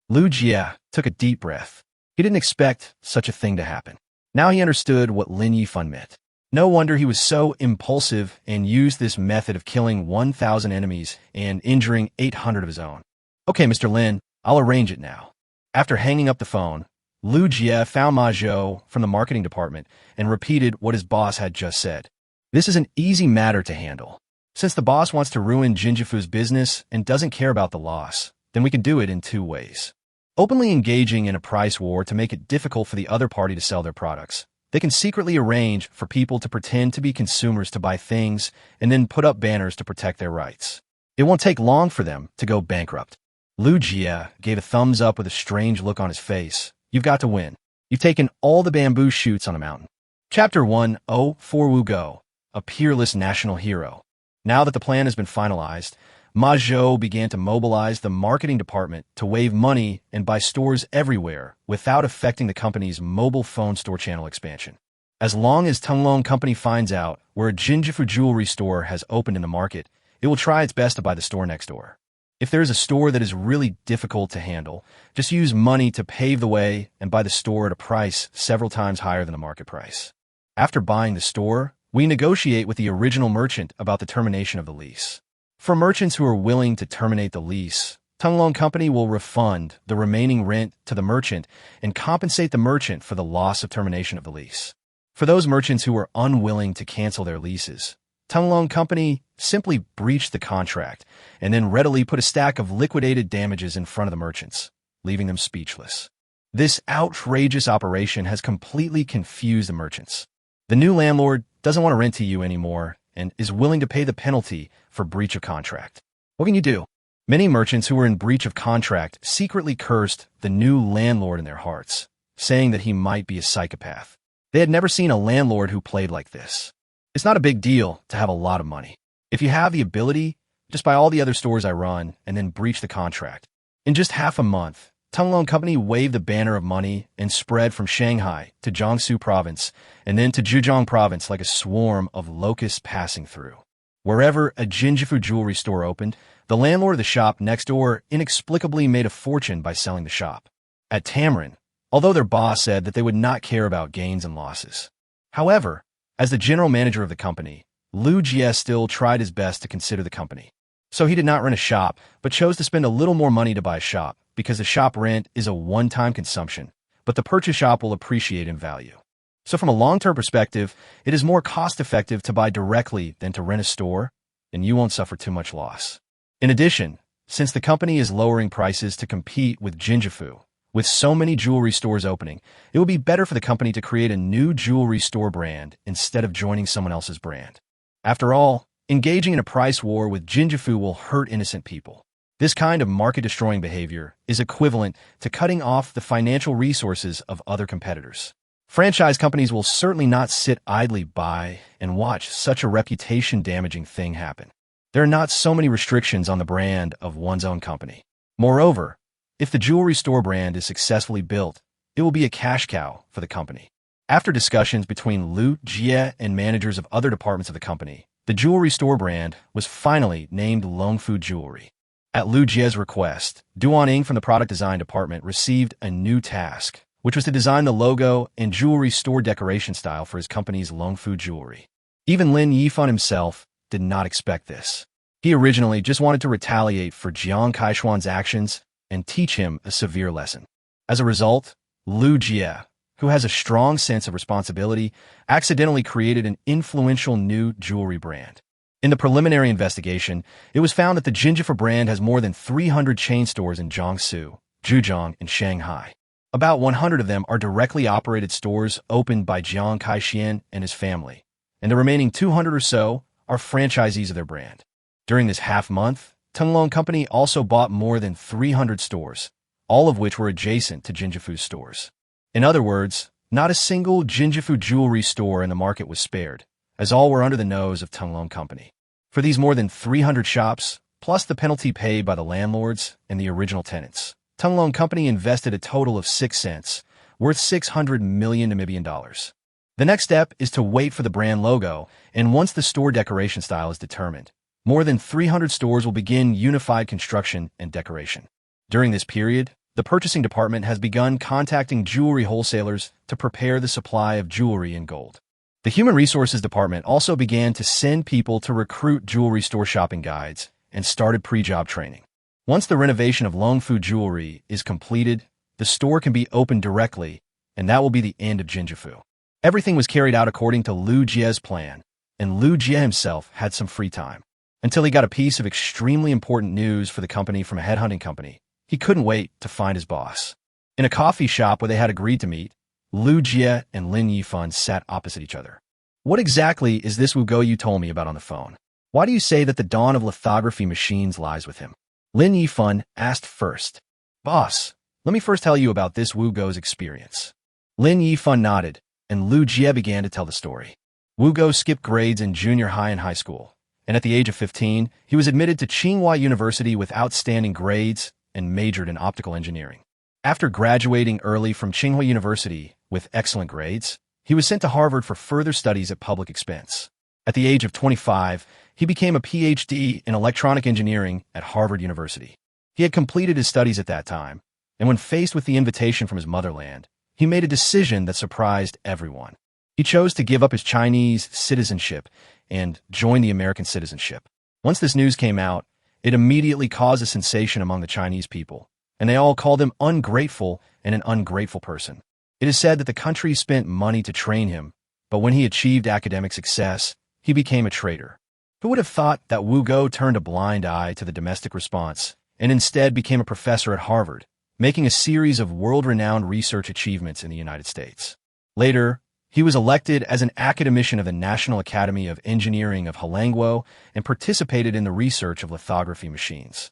Lu Jia took a deep breath. He didn't expect such a thing to happen. Now he understood what Lin Yifan meant. No wonder he was so impulsive and used this method of killing 1,000 enemies and injuring 800 of his own. Okay, Mr. Lin, I'll arrange it now. After hanging up the phone, Lu Jia found Ma Zhou from the marketing department and repeated what his boss had just said. This is an easy matter to handle. Since the boss wants to ruin Jinjifu's business and doesn't care about the loss, then we can do it in two ways. Openly engaging in a price war to make it difficult for the other party to sell their products. They can secretly arrange for people to pretend to be consumers to buy things and then put up banners to protect their rights. It won't take long for them to go bankrupt. Lu Jia gave a thumbs up with a strange look on his face. You've got to win. You've taken all the bamboo shoots on a mountain. Chapter 104 Wu Go, a peerless national hero. Now that the plan has been finalized, Ma Zhou began to mobilize the marketing department to wave money and buy stores everywhere without affecting the company's mobile phone store channel expansion. As long as Tenglong Company finds out where a Jinjifu jewelry store has opened in the market, it will try its best to buy the store next door. If there is a store that is really difficult to handle, just use money to pave the way and buy the store at a price several times higher than the market price. After buying the store, we negotiate with the original merchant about the termination of the lease. For merchants who are willing to terminate the lease, Tenglong Company will refund the remaining rent to the merchant and compensate the merchant for the loss of termination of the lease. For those merchants who are unwilling to cancel their leases, Tenglong Company simply breached the contract and then readily put a stack of liquidated damages in front of the merchants, leaving them speechless. This outrageous operation has completely confused the merchants. The new landlord doesn't want to rent to you anymore and is willing to pay the penalty for breach of contract. What can you do? Many merchants who were in breach of contract secretly cursed the new landlord in their hearts, saying that he might be a psychopath. They had never seen a landlord who played like this. It's not a big deal to have a lot of money. If you have the ability, just buy all the other stores I run and then breach the contract. In just half a month, Tenglong Company waved the banner of money and spread from Shanghai to Jiangsu province and then to Zhejiang province like a swarm of locusts passing through. Wherever a Jinjifu jewelry store opened, the landlord of the shop next door inexplicably made a fortune by selling the shop. At Tamarin, although their boss said that they would not care about gains and losses. However, as the general manager of the company, Lu Jia still tried his best to consider the company. So he did not rent a shop, but chose to spend a little more money to buy a shop, because the shop rent is a one-time consumption, but the purchase shop will appreciate in value. So from a long-term perspective, it is more cost-effective to buy directly than to rent a store, and you won't suffer too much loss. In addition, since the company is lowering prices to compete with Jinjifu, with so many jewelry stores opening, it will be better for the company to create a new jewelry store brand instead of joining someone else's brand. After all, engaging in a price war with Jinjifu will hurt innocent people. This kind of market-destroying behavior is equivalent to cutting off the financial resources of other competitors. Franchise companies will certainly not sit idly by and watch such a reputation-damaging thing happen. There are not so many restrictions on the brand of one's own company. Moreover, if the jewelry store brand is successfully built, it will be a cash cow for the company. After discussions between Lu Jie and managers of other departments of the company, the jewelry store brand was finally named Longfu Jewelry. At Lu Jie's request, Duan Ying from the product design department received a new task, which was to design the logo and jewelry store decoration style for his company's Longfu Jewelry. Even Lin Yifan himself did not expect this. He originally just wanted to retaliate for Jiang Kaishuan's actions and teach him a severe lesson. As a result, Lu Jie, who has a strong sense of responsibility, accidentally created an influential new jewelry brand. In the preliminary investigation, it was found that the Jinjifu brand has more than 300 chain stores in Jiangsu, Zhejiang, and Shanghai. About 100 of them are directly operated stores opened by Jiang Kaishian and his family, and the remaining 200 or so are franchisees of their brand. During this half-month, Tenglong Company also bought more than 300 stores, all of which were adjacent to Jinjifu's stores. In other words, not a single Jinjifu jewelry store in the market was spared, as all were under the nose of Tenglong Company. For these more than 300 shops, plus the penalty paid by the landlords and the original tenants, Tenglong Company invested a total of 6 cents, worth 600 million Namibian dollars. The next step is to wait for the brand logo, and once the store decoration style is determined, more than 300 stores will begin unified construction and decoration. During this period, the purchasing department has begun contacting jewelry wholesalers to prepare the supply of jewelry and gold. The Human Resources Department also began to send people to recruit jewelry store shopping guides and started pre-job training. Once the renovation of Longfu Jewelry is completed, the store can be opened directly, and that will be the end of Jinjifu. Everything was carried out according to Lu Jie's plan, and Lu Jie himself had some free time. Until he got a piece of extremely important news for the company from a headhunting company. He couldn't wait to find his boss. In a coffee shop where they had agreed to meet, Lu Jie and Lin Yifan sat opposite each other. What exactly is this Wugo you told me about on the phone? Why do you say that the dawn of lithography machines lies with him? Lin Yifan asked first. Boss, let me first tell you about this Wugo's experience. Lin Yifan nodded, and Lu Jie began to tell the story. Wugo skipped grades in junior high and high school, and at the age of 15, he was admitted to Tsinghua University with outstanding grades and majored in optical engineering. After graduating early from Tsinghua University with excellent grades, he was sent to Harvard for further studies at public expense. At the age of 25, he became a PhD in electronic engineering at Harvard University. He had completed his studies at that time, and when faced with the invitation from his motherland, he made a decision that surprised everyone. He chose to give up his Chinese citizenship and join the American citizenship. Once this news came out, it immediately caused a sensation among the Chinese people, and they all called him ungrateful and an ungrateful person. It is said that the country spent money to train him, but when he achieved academic success, he became a traitor. Who would have thought that Wugo turned a blind eye to the domestic response and instead became a professor at Harvard, making a series of world-renowned research achievements in the United States. Later, he was elected as an academician of the National Academy of Engineering of Halangguo and participated in the research of lithography machines.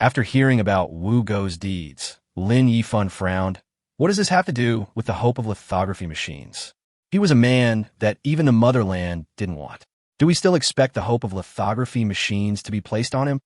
After hearing about Wugo's deeds, Lin Yifan frowned. What does this have to do with the hope of lithography machines? He was a man that even the motherland didn't want. Do we still expect the hope of lithography machines to be placed on him?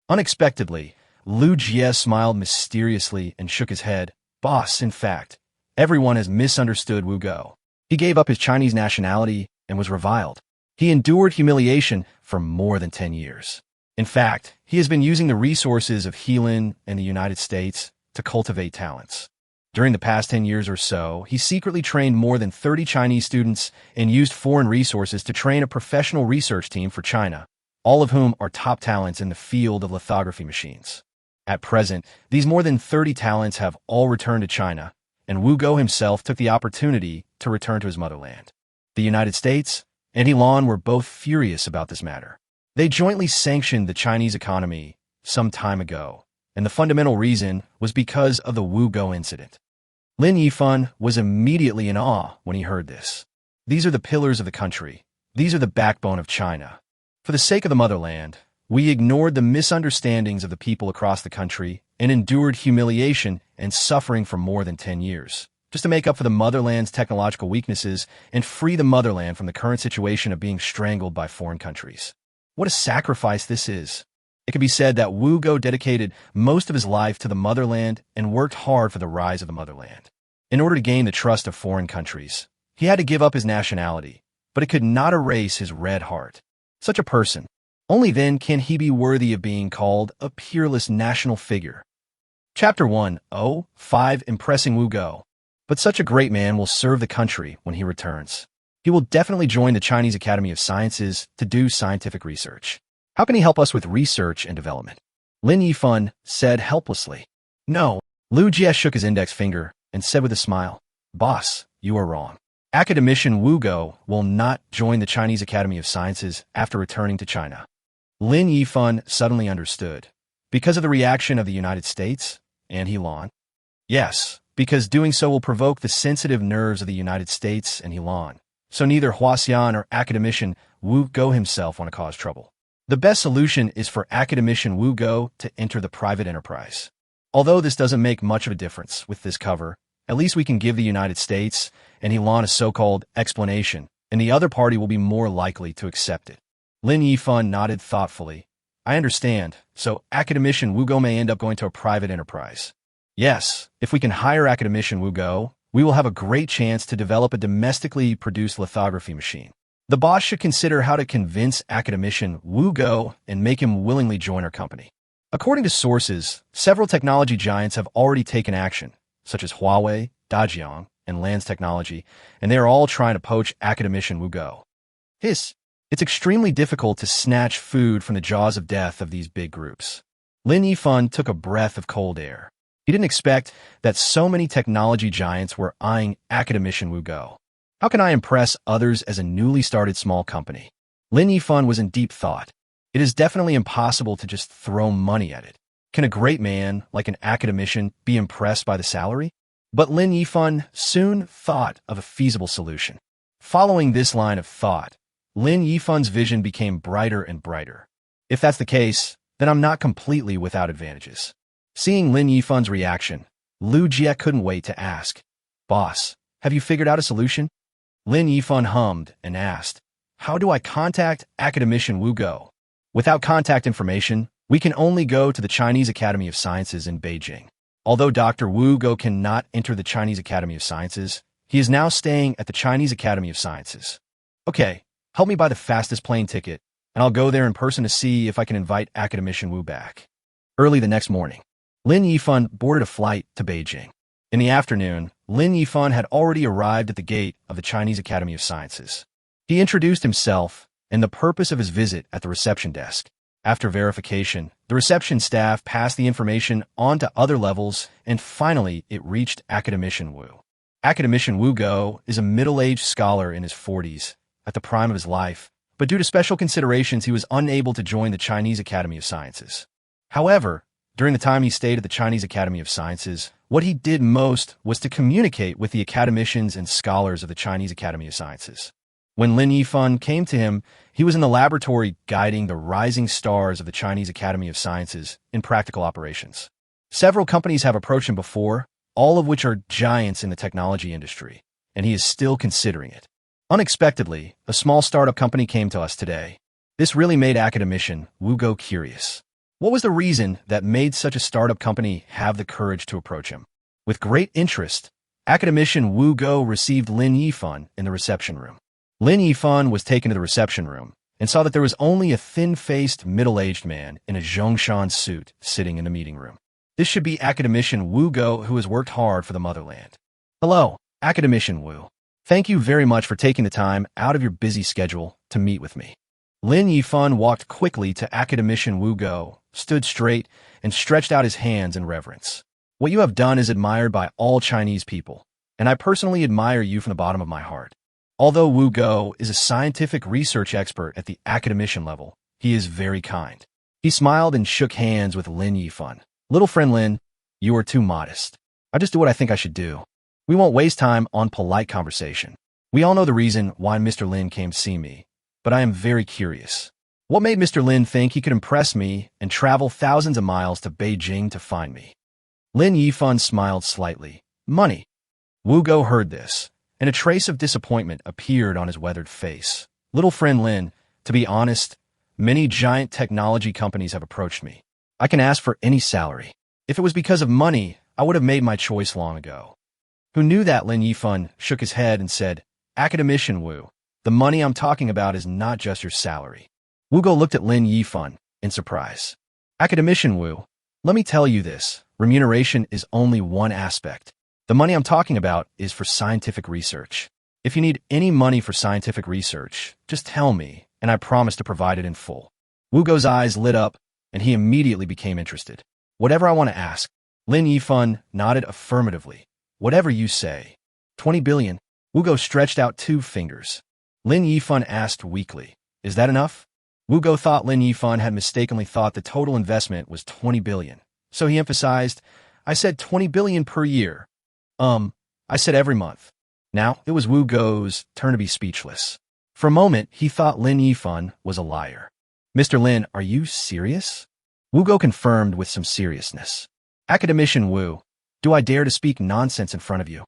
Unexpectedly, Lu Jie smiled mysteriously and shook his head. Boss, in fact, everyone has misunderstood Wugo. He gave up his Chinese nationality and was reviled. He endured humiliation for more than 10 years. In fact, he has been using the resources of Heilin and the United States to cultivate talents. During the past 10 years or so, he secretly trained more than 30 Chinese students and used foreign resources to train a professional research team for China, all of whom are top talents in the field of lithography machines. At present, these more than 30 talents have all returned to China, and Wugo himself took the opportunity to return to his motherland. The United States and Heilin were both furious about this matter. They jointly sanctioned the Chinese economy some time ago, and the fundamental reason was because of the Wugo incident. Lin Yifan was immediately in awe when he heard this. These are the pillars of the country. These are the backbone of China. For the sake of the motherland, we ignored the misunderstandings of the people across the country and endured humiliation and suffering for more than 10 years, just to make up for the motherland's technological weaknesses and free the motherland from the current situation of being strangled by foreign countries. What a sacrifice this is. It can be said that Wu Go dedicated most of his life to the motherland and worked hard for the rise of the motherland. In order to gain the trust of foreign countries, he had to give up his nationality, but it could not erase his red heart. Such a person, only then can he be worthy of being called a peerless national figure. Chapter 1:05 Impressing Wu Go. But such a great man will serve the country when he returns. He will definitely join the Chinese Academy of Sciences to do scientific research. How can he help us with research and development? Lin Yifan said helplessly. No. Liu Jie shook his index finger and said with a smile, Boss, you are wrong. Academician Wu Go will not join the Chinese Academy of Sciences after returning to China. Lin Yifan suddenly understood. Because of the reaction of the United States and Helan? Yes, because doing so will provoke the sensitive nerves of the United States and Helan. So neither Huaxian or Academician Wu Go himself want to cause trouble. The best solution is for Academician Wu Go to enter the private enterprise. Although this doesn't make much of a difference with this cover, at least we can give the United States and Helan a so-called explanation, and the other party will be more likely to accept it. Lin Yifan nodded thoughtfully. I understand, so Academician Wu Go may end up going to a private enterprise. Yes, if we can hire Academician Wu Go, we will have a great chance to develop a domestically produced lithography machine. The boss should consider how to convince Academician Wu Go and make him willingly join our company. According to sources, several technology giants have already taken action, such as Huawei, Dajiang, and Lands Technology, and they are all trying to poach Academician Wu Go. It's extremely difficult to snatch food from the jaws of death of these big groups. Lin Yifan took a breath of cold air. He didn't expect that so many technology giants were eyeing Academician Wu Go. How can I impress others as a newly started small company? Lin Yifan was in deep thought. It is definitely impossible to just throw money at it. Can a great man, like an academician, be impressed by the salary? But Lin Yifan soon thought of a feasible solution. Following this line of thought, Lin Yifan's vision became brighter and brighter. If that's the case, then I'm not completely without advantages. Seeing Lin Yifan's reaction, Liu Jie couldn't wait to ask, Boss, have you figured out a solution? Lin Yifan hummed and asked, How do I contact Academician Wu Go? Without contact information, we can only go to the Chinese Academy of Sciences in Beijing. Although Dr. Wu Go cannot enter the Chinese Academy of Sciences, he is now staying at the Chinese Academy of Sciences. Okay, help me buy the fastest plane ticket, and I'll go there in person to see if I can invite Academician Wu back. Early the next morning, Lin Yifan boarded a flight to Beijing. In the afternoon, Lin Yifan had already arrived at the gate of the Chinese Academy of Sciences. He introduced himself and the purpose of his visit at the reception desk. After verification, the reception staff passed the information on to other levels, and finally it reached Academician Wu. Academician Wu Go is a middle-aged scholar in his 40s, at the prime of his life, but due to special considerations he was unable to join the Chinese Academy of Sciences. However, during the time he stayed at the Chinese Academy of Sciences, what he did most was to communicate with the academicians and scholars of the Chinese Academy of Sciences. When Lin Yifan came to him, he was in the laboratory guiding the rising stars of the Chinese Academy of Sciences in practical operations. Several companies have approached him before, all of which are giants in the technology industry, and he is still considering it. Unexpectedly, a small startup company came to us today. This really made Academician Wu Go curious. What was the reason that made such a startup company have the courage to approach him? With great interest, Academician Wu Go received Lin Yifan in the reception room. Lin Yifan was taken to the reception room and saw that there was only a thin-faced, middle-aged man in a Zhongshan suit sitting in the meeting room. This should be Academician Wu Go, who has worked hard for the motherland. Hello, Academician Wu. Thank you very much for taking the time out of your busy schedule to meet with me. Lin Yifan walked quickly to Academician Wu Go, stood straight, and stretched out his hands in reverence. What you have done is admired by all Chinese people, and I personally admire you from the bottom of my heart. Although Wu Go is a scientific research expert at the academician level, he is very kind. He smiled and shook hands with Lin Yifan. Little friend Lin, you are too modest. I just do what I think I should do. We won't waste time on polite conversation. We all know the reason why Mr. Lin came to see me, but I am very curious. What made Mr. Lin think he could impress me and travel thousands of miles to Beijing to find me? Lin Yifan smiled slightly. Money. Wu Go heard this, and a trace of disappointment appeared on his weathered face. Little friend Lin, to be honest, Many giant technology companies have approached me. I can ask for any salary. If it was because of money, I would have made my choice long ago. Who knew that? Lin Yifan shook his head and said, Academician Wu, the money I'm talking about is not just your salary. Wu Go looked at Lin Yifan in surprise. Academician Wu, let me tell you this, remuneration is only one aspect. The money I'm talking about is for scientific research. If you need any money for scientific research, just tell me, and I promise to provide it in full. Wu Go's eyes lit up, and he immediately became interested. Whatever I want to ask. Lin Yifan nodded affirmatively. Whatever you say. 20 billion. Wu Go stretched out 2 fingers. Lin Yifan asked weakly, is that enough? Wu Go thought Lin Yifan had mistakenly thought the total investment was 20 billion. So he emphasized, I said 20 billion per year. I said every month. Now, it was Wu Go's turn to be speechless. For a moment, he thought Lin Yifan was a liar. Mr. Lin, are you serious? Wu Go confirmed with some seriousness. Academician Wu, do I dare to speak nonsense in front of you?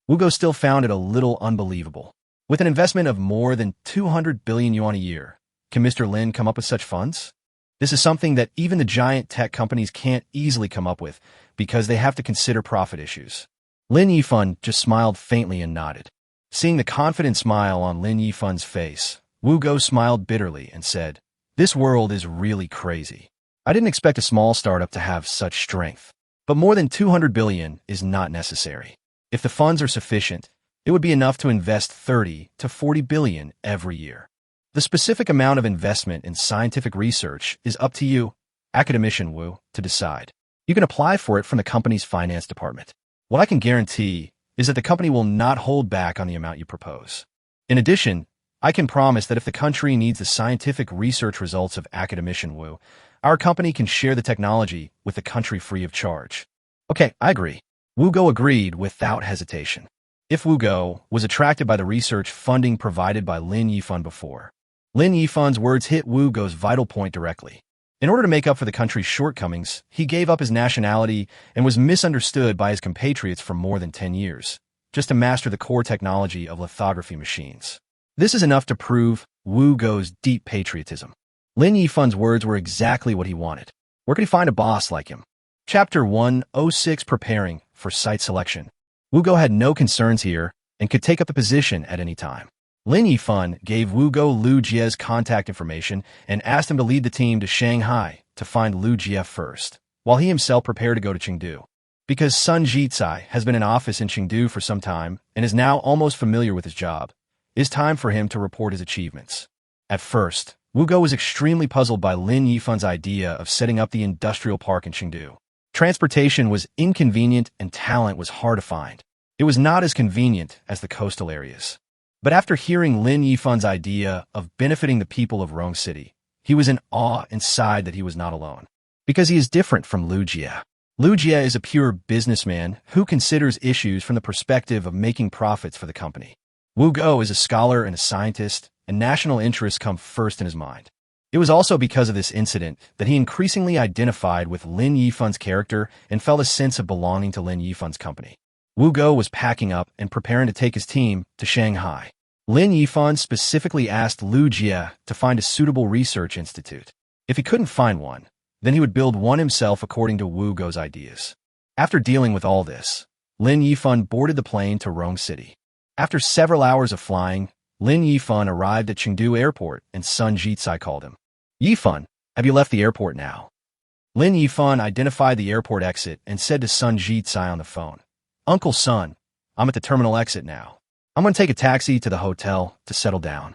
Wu Go still found it a little unbelievable. With an investment of more than 200 billion yuan a year, can Mr. Lin come up with such funds? This is something that even the giant tech companies can't easily come up with because they have to consider profit issues. Lin Yifan just smiled faintly and nodded. Seeing the confident smile on Lin Yifan's face, Wu Go smiled bitterly and said, this world is really crazy. I didn't expect a small startup to have such strength. But more than 200 billion is not necessary. If the funds are sufficient, it would be enough to invest 30 to 40 billion every year. The specific amount of investment in scientific research is up to you, Academician Wu, to decide. You can apply for it from the company's finance department. What I can guarantee is that the company will not hold back on the amount you propose. In addition, I can promise that if the country needs the scientific research results of Academician Wu, our company can share the technology with the country free of charge. Okay, I agree. Wu Go agreed without hesitation. If Wu Go was attracted by the research funding provided by Lin Yifan before, Lin Yifan's words hit Wu Go's vital point directly. In order to make up for the country's shortcomings, he gave up his nationality and was misunderstood by his compatriots for more than 10 years, just to master the core technology of lithography machines. This is enough to prove Wu Go's deep patriotism. Lin Yifan's words were exactly what he wanted. Where could he find a boss like him? Chapter 106 Preparing for Site Selection. Wu Go had no concerns here and could take up the position at any time. Lin Yifan gave Wu Go Lu Jie's contact information and asked him to lead the team to Shanghai to find Lu Jie first, while he himself prepared to go to Chengdu. Because Sun Jitsai has been in office in Chengdu for some time and is now almost familiar with his job, it is time for him to report his achievements. At first, Wu Go was extremely puzzled by Lin Yifan's idea of setting up the industrial park in Chengdu. Transportation was inconvenient and talent was hard to find. It was not as convenient as the coastal areas. But after hearing Lin Yifan's idea of benefiting the people of Rong City, he was in awe and sighed that he was not alone. Because he is different from Lu Jie. Lu Jie is a pure businessman who considers issues from the perspective of making profits for the company. Wu Go is a scholar and a scientist, and national interests come first in his mind. It was also because of this incident that he increasingly identified with Lin Yifan's character and felt a sense of belonging to Lin Yifan's company. Wu Go was packing up and preparing to take his team to Shanghai. Lin Yifan specifically asked Lu Jie to find a suitable research institute. If he couldn't find one, then he would build one himself according to Wu Go's ideas. After dealing with all this, Lin Yifan boarded the plane to Rong City. After several hours of flying, Lin Yifan arrived at Chengdu Airport and Sun Jitsai called him. Yifan, have you left the airport now? Lin Yifan identified the airport exit and said to Sun Jitsai on the phone, Uncle Sun, I'm at the terminal exit now. I'm going to take a taxi to the hotel to settle down.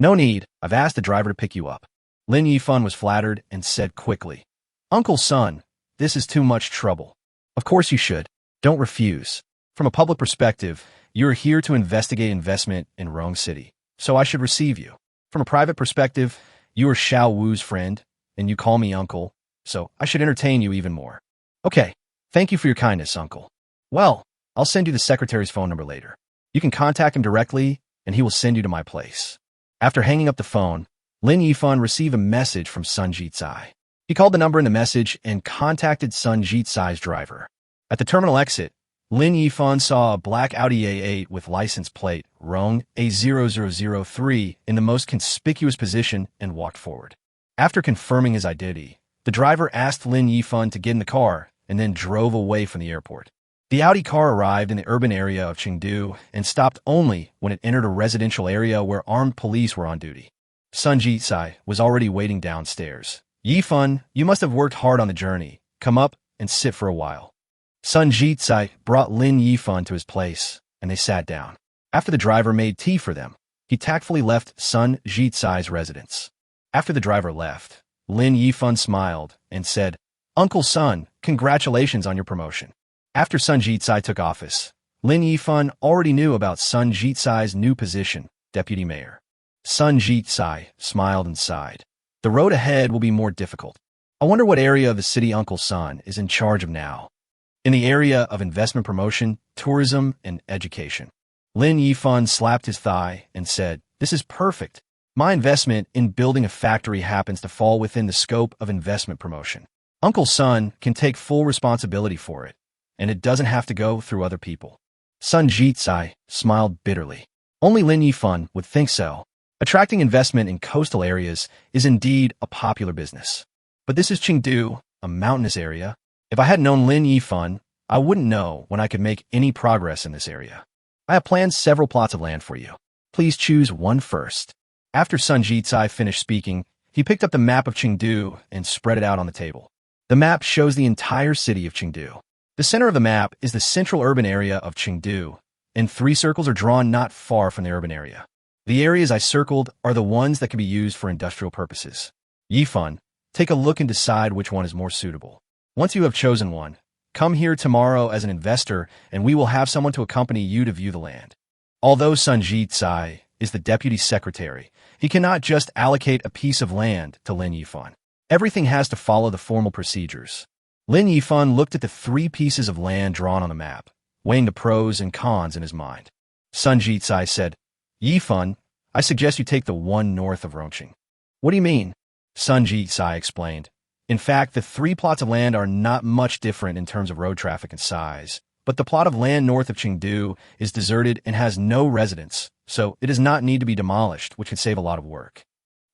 No need, I've asked the driver to pick you up. Lin Yifan was flattered and said quickly, Uncle Sun, this is too much trouble. Of course you should. Don't refuse. From a public perspective, you're here to investigate investment in Rong City, so I should receive you. From a private perspective, you are Xiao Wu's friend, and you call me uncle, so I should entertain you even more. Okay, thank you for your kindness, uncle. Well, I'll send you the secretary's phone number later. You can contact him directly, and he will send you to my place. After hanging up the phone, Lin Yifan received a message from Sun Jitsai. He called the number in the message and contacted Sun Jitsai's driver. At the terminal exit, Lin Yifan saw a black Audi A8 with license plate Rong A0003 in the most conspicuous position and walked forward. After confirming his identity, the driver asked Lin Yifan to get in the car and then drove away from the airport. The Audi car arrived in the urban area of Chengdu and stopped only when it entered a residential area where armed police were on duty. Sun Jitsai was already waiting downstairs. Yifan, you must have worked hard on the journey. Come up and sit for a while. Sun Jitsai brought Lin Yifan to his place, and they sat down. After the driver made tea for them, he tactfully left Sun Jitsai's residence. After the driver left, Lin Yifan smiled and said, Uncle Sun, congratulations on your promotion. After Sun Jitsai took office, Lin Yifan already knew about Sun Jitsai's new position, deputy mayor. Sun Jitsai smiled and sighed. The road ahead will be more difficult. I wonder what area of the city Uncle Sun is in charge of now. In the area of investment promotion, tourism, and education. Lin Yifan slapped his thigh and said, This is perfect. My investment in building a factory happens to fall within the scope of investment promotion. Uncle Sun can take full responsibility for it, and it doesn't have to go through other people. Sun Jitsai smiled bitterly. Only Lin Yifan would think so. Attracting investment in coastal areas is indeed a popular business. But this is Chengdu, a mountainous area. If I had known Lin Yifan, I wouldn't know when I could make any progress in this area. I have planned several plots of land for you. Please choose one first. After Sun Jitsai finished speaking, he picked up the map of Chengdu and spread it out on the table. The map shows the entire city of Chengdu. The center of the map is the central urban area of Chengdu, and 3 circles are drawn not far from the urban area. The areas I circled are the ones that can be used for industrial purposes. Yifan, take a look and decide which one is more suitable. Once you have chosen one, come here tomorrow as an investor and we will have someone to accompany you to view the land. Although Sun Jitsai is the deputy secretary, he cannot just allocate a piece of land to Lin Yifan. Everything has to follow the formal procedures. Lin Yifan looked at the 3 pieces of land drawn on the map, weighing the pros and cons in his mind. Sun Jitsai said, Yifan, I suggest you take the one north of Rongqing. What do you mean? Sun Jitsai explained. In fact, the 3 plots of land are not much different in terms of road traffic and size, but the plot of land north of Chengdu is deserted and has no residents, so it does not need to be demolished, which could save a lot of work.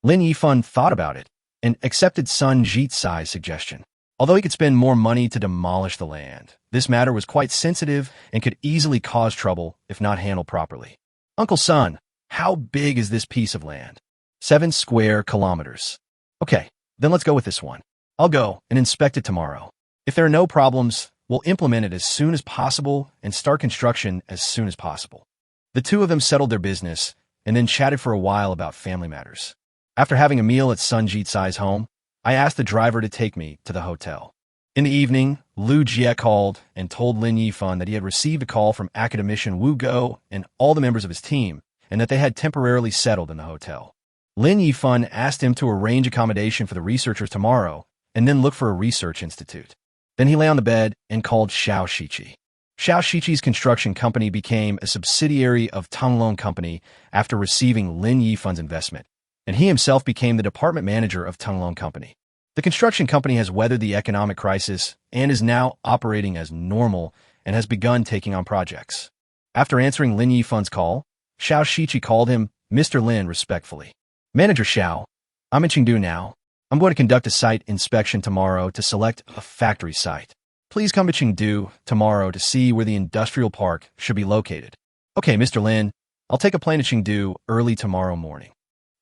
Lin Yifan thought about it and accepted Sun Jitsai's suggestion. Although he could spend more money to demolish the land, this matter was quite sensitive and could easily cause trouble if not handled properly. Uncle Sun, how big is this piece of land? 7 square kilometers. Okay, then let's go with this one. I'll go and inspect it tomorrow. If there are no problems, we'll implement it as soon as possible and start construction as soon as possible. The 2 of them settled their business and then chatted for a while about family matters. After having a meal at Sun Jitsai's home, I asked the driver to take me to the hotel. In the evening, Lu Jie called and told Lin Yifan that he had received a call from academician Wu Go and all the members of his team, and that they had temporarily settled in the hotel. Lin Yifan asked him to arrange accommodation for the researchers tomorrow and then look for a research institute. Then he lay on the bed and called Xiao Shiqi. Xiao Shiqi's construction company became a subsidiary of Tanglong Company after receiving Lin Yifan's investment, and he himself became the department manager of Tanglong Company. The construction company has weathered the economic crisis and is now operating as normal and has begun taking on projects. After answering Lin Yifan's call, Xiao Shiqi called him Mr. Lin respectfully. Manager Xiao, I'm in Chengdu now. I'm going to conduct a site inspection tomorrow to select a factory site. Please come to Chengdu tomorrow to see where the industrial park should be located. Okay, Mr. Lin, I'll take a plane to Chengdu early tomorrow morning.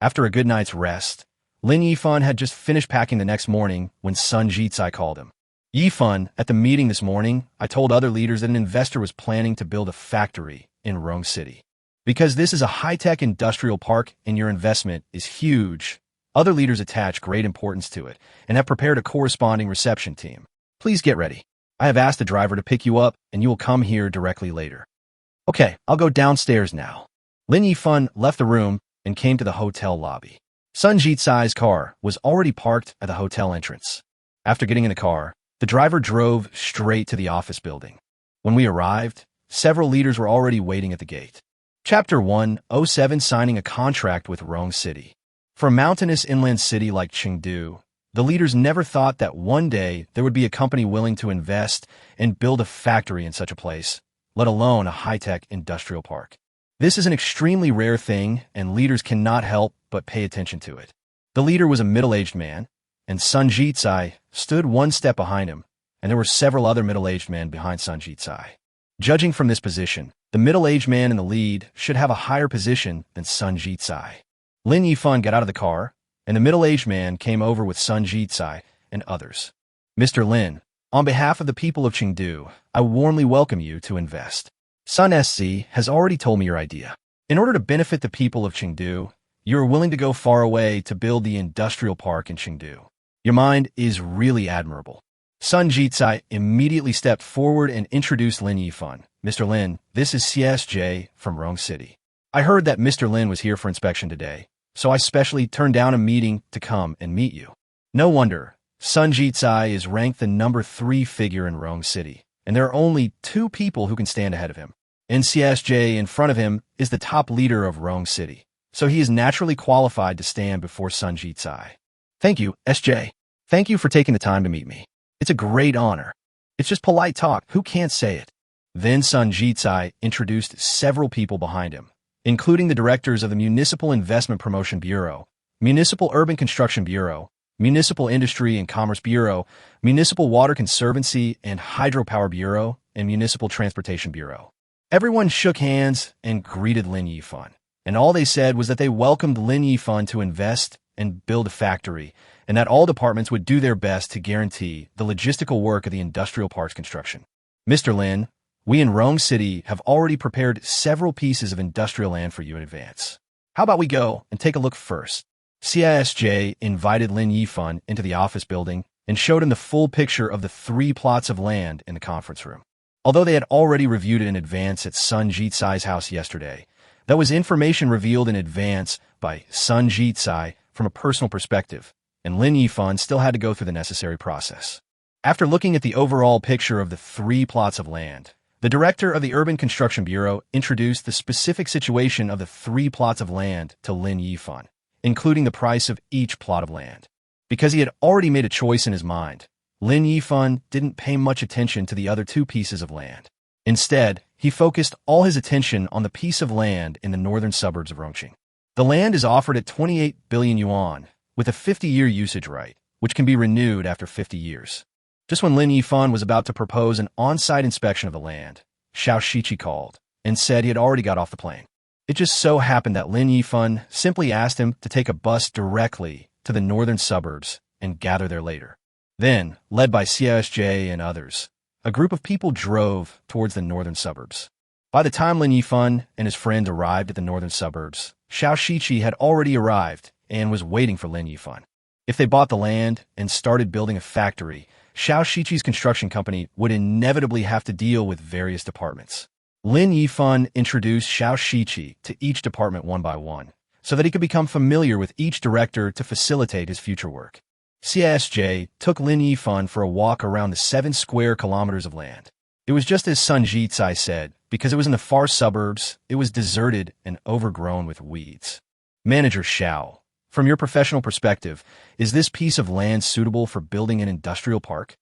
After a good night's rest, Lin Yifan had just finished packing the next morning when Sun Jitsai called him. Yifan, at the meeting this morning, I told other leaders that an investor was planning to build a factory in Rong City. Because this is a high-tech industrial park and your investment is huge, other leaders attach great importance to it and have prepared a corresponding reception team. Please get ready. I have asked the driver to pick you up and you will come here directly later. Okay, I'll go downstairs now. Lin Yifan left the room and came to the hotel lobby. Sun Jitsai's car was already parked at the hotel entrance. After getting in the car, the driver drove straight to the office building. When we arrived, several leaders were already waiting at the gate. Chapter 107 Signing a Contract with Rong City. For a mountainous inland city like Chengdu, the leaders never thought that one day there would be a company willing to invest and build a factory in such a place, let alone a high-tech industrial park. This is an extremely rare thing, and leaders cannot help but pay attention to it. The leader was a middle-aged man, and Sun Jitsai stood one step behind him, and there were several other middle-aged men behind Sun Jitsai. Judging from this position, the middle-aged man in the lead should have a higher position than Sun Jitsai. Lin Yifan got out of the car, and the middle-aged man came over with Sun Jitsai and others. Mr. Lin, on behalf of the people of Chengdu, I warmly welcome you to invest. Sun SC has already told me your idea. In order to benefit the people of Chengdu, you are willing to go far away to build the industrial park in Chengdu. Your mind is really admirable. Sun Jitsai immediately stepped forward and introduced Lin Yifan. Mr. Lin, this is CSJ from Rong City. I heard that Mr. Lin was here for inspection today, so I specially turned down a meeting to come and meet you. No wonder. Sun Jitsai is ranked the number 3 figure in Rong City, and there are only 2 people who can stand ahead of him. And CSJ in front of him is the top leader of Rong City, so he is naturally qualified to stand before Sun Jitsai. Thank you, SJ. Thank you for taking the time to meet me. It's a great honor. It's just polite talk. Who can't say it? Then Sun Jitsai introduced several people behind him, including the directors of the Municipal Investment Promotion Bureau, Municipal Urban Construction Bureau, Municipal Industry and Commerce Bureau, Municipal Water Conservancy and Hydropower Bureau, and Municipal Transportation Bureau. Everyone shook hands and greeted Lin Yifan, and all they said was that they welcomed Lin Yifan to invest and build a factory, and that all departments would do their best to guarantee the logistical work of the industrial park's construction. Mr. Lin, we in Rong City have already prepared several pieces of industrial land for you in advance. How about we go and take a look first? CISJ invited Lin Yifan into the office building and showed him the full picture of the 3 plots of land in the conference room. Although they had already reviewed it in advance at Sun Jitsai's house yesterday, that was information revealed in advance by Sun Jitsai from a personal perspective, and Lin Yifan still had to go through the necessary process. After looking at the overall picture of the 3 plots of land, the director of the Urban Construction Bureau introduced the specific situation of the 3 plots of land to Lin Yifan, including the price of each plot of land. Because he had already made a choice in his mind, Lin Yifan didn't pay much attention to the other 2 pieces of land. Instead, he focused all his attention on the piece of land in the northern suburbs of Rongqing. The land is offered at 28 billion yuan, with a 50-year usage right, which can be renewed after 50 years. Just when Lin Yifan was about to propose an on-site inspection of the land, Xiao Shiqi called and said he had already got off the plane. It just so happened that Lin Yifan simply asked him to take a bus directly to the northern suburbs and gather there later. Then, led by CSJ and others, a group of people drove towards the northern suburbs. By the time Lin Yifan and his friend arrived at the northern suburbs, Xiao Shiqi had already arrived and was waiting for Lin Yifan. If they bought the land and started building a factory, Xiao Shiqi's construction company would inevitably have to deal with various departments. Lin Yifan introduced Xiao Shiqi to each department one by one, so that he could become familiar with each director to facilitate his future work. CSJ took Lin Yifan for a walk around the 7 square kilometers of land. It was just as Sun Jitsai said, because it was in the far suburbs, it was deserted and overgrown with weeds. Manager Xiao, from your professional perspective, is this piece of land suitable for building an industrial park?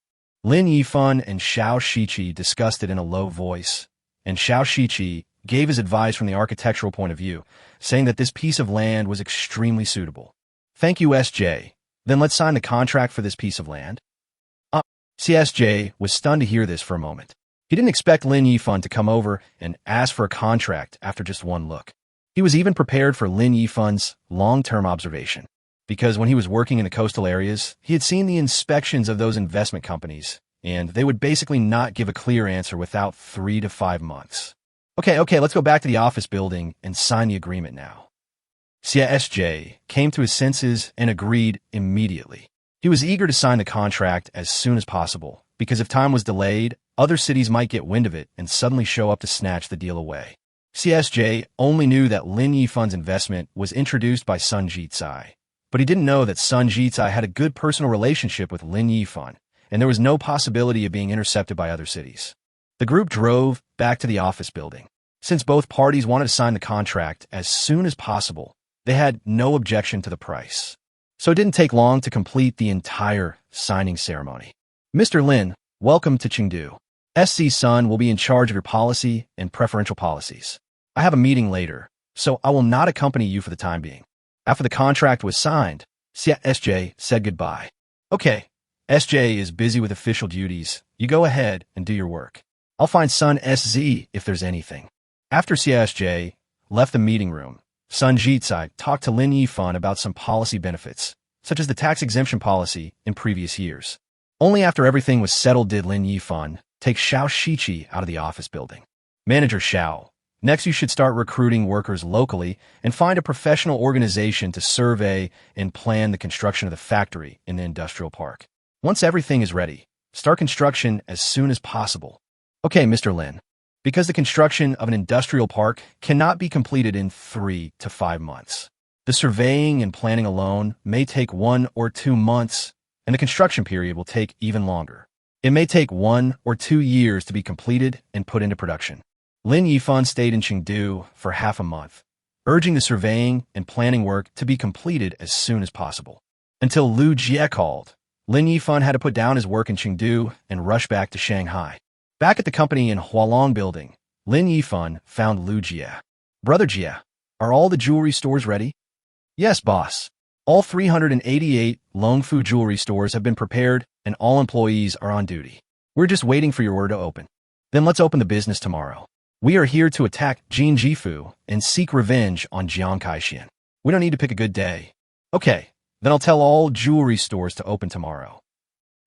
Lin Yifan and Xiao Shiqi discussed it in a low voice, and Xiao Shiqi gave his advice from the architectural point of view, saying that this piece of land was extremely suitable. Thank you, SJ. Then let's sign the contract for this piece of land. CSJ was stunned to hear this for a moment. He didn't expect Lin Yifan to come over and ask for a contract after just one look. He was even prepared for Lin Yifan's long-term observation, because when he was working in the coastal areas, he had seen the inspections of those investment companies, and they would basically not give a clear answer without 3 to 5 months. Okay, let's go back to the office building and sign the agreement now. CSJ came to his senses and agreed immediately. He was eager to sign the contract as soon as possible, because if time was delayed, other cities might get wind of it and suddenly show up to snatch the deal away. CSJ only knew that Lin Yifan's investment was introduced by Sun Jitsai, but he didn't know that Sun Jitsai had a good personal relationship with Lin Yifan, and there was no possibility of being intercepted by other cities. The group drove back to the office building. Since both parties wanted to sign the contract as soon as possible, they had no objection to the price. So it didn't take long to complete the entire signing ceremony. Mr. Lin, welcome to Chengdu. SC Sun will be in charge of your policy and preferential policies. I have a meeting later, so I will not accompany you for the time being. After the contract was signed, SJ said goodbye. Okay, SJ is busy with official duties. You go ahead and do your work. I'll find Sun SZ if there's anything. After SJ left the meeting room, Sun Jitsai talked to Lin Yifan about some policy benefits, such as the tax exemption policy in previous years. Only after everything was settled did Lin Yifan take Xiao Shiqi out of the office building. Manager Xiao, next you should start recruiting workers locally and find a professional organization to survey and plan the construction of the factory in the industrial park. Once everything is ready, start construction as soon as possible. Okay, Mr. Lin. Because the construction of an industrial park cannot be completed in 3 to 5 months. The surveying and planning alone may take 1 or 2 months, and the construction period will take even longer. It may take 1 or 2 years to be completed and put into production. Lin Yifan stayed in Chengdu for half a month, urging the surveying and planning work to be completed as soon as possible. Until Lu Jie called, Lin Yifan had to put down his work in Chengdu and rush back to Shanghai. Back at the company in Hualong building, Lin Yifan found Lu Jie. Brother Jie, are all the jewelry stores ready? Yes, boss. All 388 Longfu jewelry stores have been prepared and all employees are on duty. We're just waiting for your order to open. Then let's open the business tomorrow. We are here to attack Jinjifu and seek revenge on Jiang Kaishan. We don't need to pick a good day. Okay, then I'll tell all jewelry stores to open tomorrow.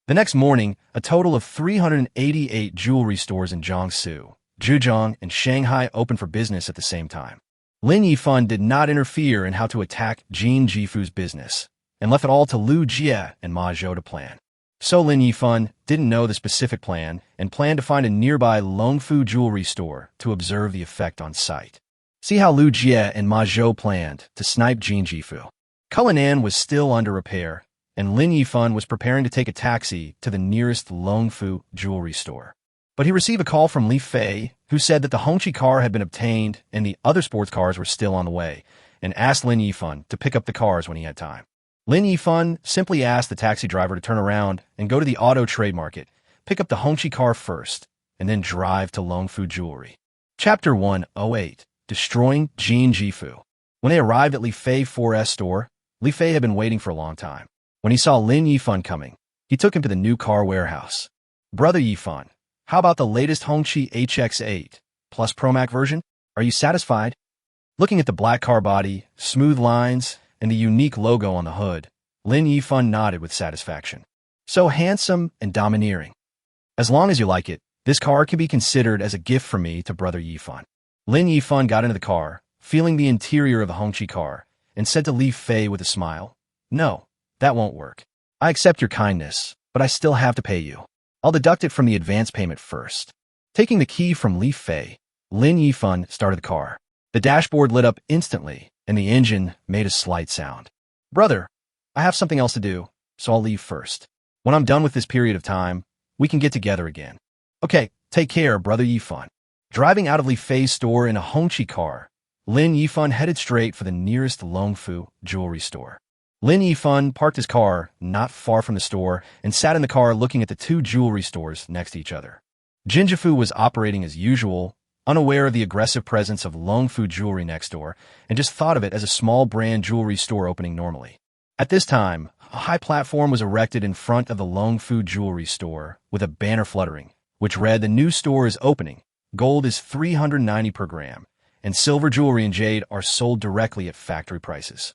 The next morning, a total of 388 jewelry stores in Jiangsu, Zhejiang, and Shanghai opened for business at the same time. Lin Yifan did not interfere in how to attack Jin Jifu's business, and left it all to Lu Jie and Ma Zhou to plan. So Lin Yifan didn't know the specific plan and planned to find a nearby Longfu jewelry store to observe the effect on site. See how Lu Jie and Ma Zhou planned to snipe Jin Jifu. Cullinan was still under repair, and Lin Yifan was preparing to take a taxi to the nearest Longfu jewelry store. But he received a call from Li Fei, who said that the Hongqi car had been obtained and the other sports cars were still on the way, and asked Lin Yifan to pick up the cars when he had time. Lin Yifan simply asked the taxi driver to turn around and go to the auto trade market, pick up the Hongqi car first, and then drive to Longfu Jewelry. Chapter 108, Destroying Jin Jifu. When they arrived at Li Fei 4S store, Li Fei had been waiting for a long time. When he saw Lin Yifan coming, he took him to the new car warehouse. Brother Yifan, how about the latest Hongqi HX8 Plus Promac version? Are you satisfied? Looking at the black car body, smooth lines, and the unique logo on the hood, Lin Yifan nodded with satisfaction. So handsome and domineering. As long as you like it, this car can be considered as a gift from me to Brother Yifan. Lin Yifan got into the car, feeling the interior of the Hongqi car, and said to Li Fei with a smile, "No, that won't work. I accept your kindness, but I still have to pay you. I'll deduct it from the advance payment first." Taking the key from Li Fei, Lin Yifan started the car. The dashboard lit up instantly, and the engine made a slight sound. "Brother, I have something else to do, so I'll leave first. When I'm done with this period of time, we can get together again." "Okay, take care, Brother Yifan." Driving out of Li Fei's store in a Hongqi car, Lin Yifan headed straight for the nearest Longfu jewelry store. Lin Yifan parked his car not far from the store and sat in the car looking at the two jewelry stores next to each other. Jinjifu was operating as usual, unaware of the aggressive presence of Longfu jewelry next door, and just thought of it as a small brand jewelry store opening normally. At this time, a high platform was erected in front of the Longfu jewelry store with a banner fluttering, which read, "The new store is opening. Gold is $390 per gram, and silver jewelry and jade are sold directly at factory prices."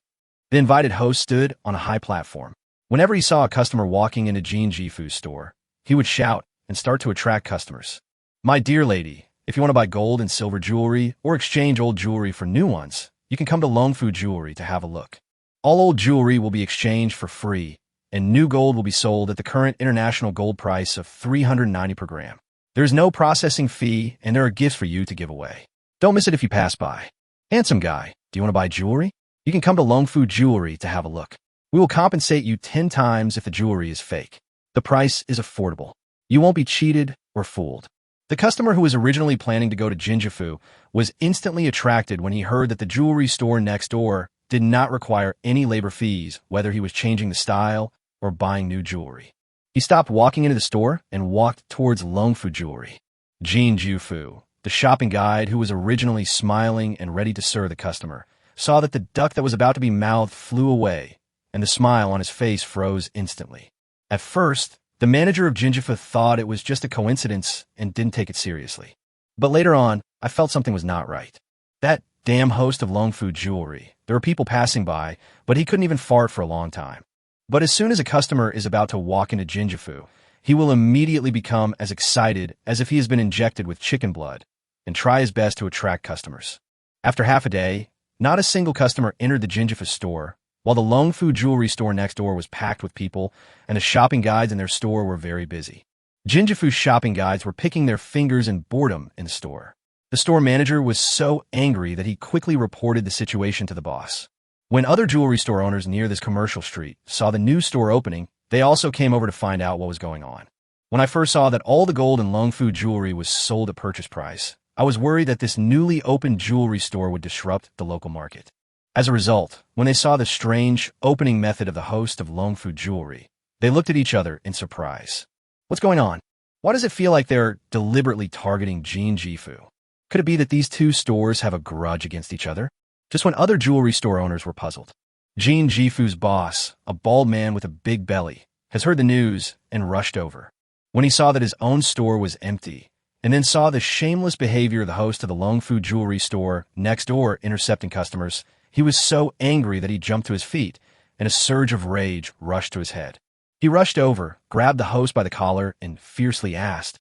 The invited host stood on a high platform. Whenever he saw a customer walking into Jin Jifu's store, he would shout and start to attract customers. "My dear lady, if you want to buy gold and silver jewelry or exchange old jewelry for new ones, you can come to Longfu Jewelry to have a look. All old jewelry will be exchanged for free, and new gold will be sold at the current international gold price of $390 per gram. There's no processing fee, and there are gifts for you to give away. Don't miss it if you pass by. Handsome guy, do you want to buy jewelry? You can come to Longfu Jewelry to have a look. We will compensate you 10 times if the jewelry is fake. The price is affordable. You won't be cheated or fooled." The customer who was originally planning to go to Jinjifu was instantly attracted when he heard that the jewelry store next door did not require any labor fees, whether he was changing the style or buying new jewelry. He stopped walking into the store and walked towards Longfu Jewelry. Jin Jifu, the shopping guide who was originally smiling and ready to serve the customer, saw that the duck that was about to be mouthed flew away and the smile on his face froze instantly. At first, the manager of Jinjifa thought it was just a coincidence and didn't take it seriously. But later on, I felt something was not right. That damn host of Longfu Jewelry. There were people passing by, but he couldn't even fart for a long time. But as soon as a customer is about to walk into Jinjifu, he will immediately become as excited as if he has been injected with chicken blood and try his best to attract customers. After half a day, not a single customer entered the Jinjifu store, while the Longfu Jewelry store next door was packed with people, and the shopping guides in their store were very busy. Jinjifu's shopping guides were picking their fingers in boredom in the store. The store manager was so angry that he quickly reported the situation to the boss. When other jewelry store owners near this commercial street saw the new store opening, they also came over to find out what was going on. When I first saw that all the gold in Longfu Jewelry was sold at purchase price, I was worried that this newly opened jewelry store would disrupt the local market. As a result, when they saw the strange opening method of the host of Longfu Jewelry, they looked at each other in surprise. What's going on? Why does it feel like they're deliberately targeting Jinjifu? Could it be that these two stores have a grudge against each other? Just when other jewelry store owners were puzzled. Jinjifu's boss, a bald man with a big belly, has heard the news and rushed over. When he saw that his own store was empty, and then saw the shameless behavior of the host of the Longfu Jewelry store next door intercepting customers, he was so angry that he jumped to his feet, and a surge of rage rushed to his head. He rushed over, grabbed the host by the collar, and fiercely asked,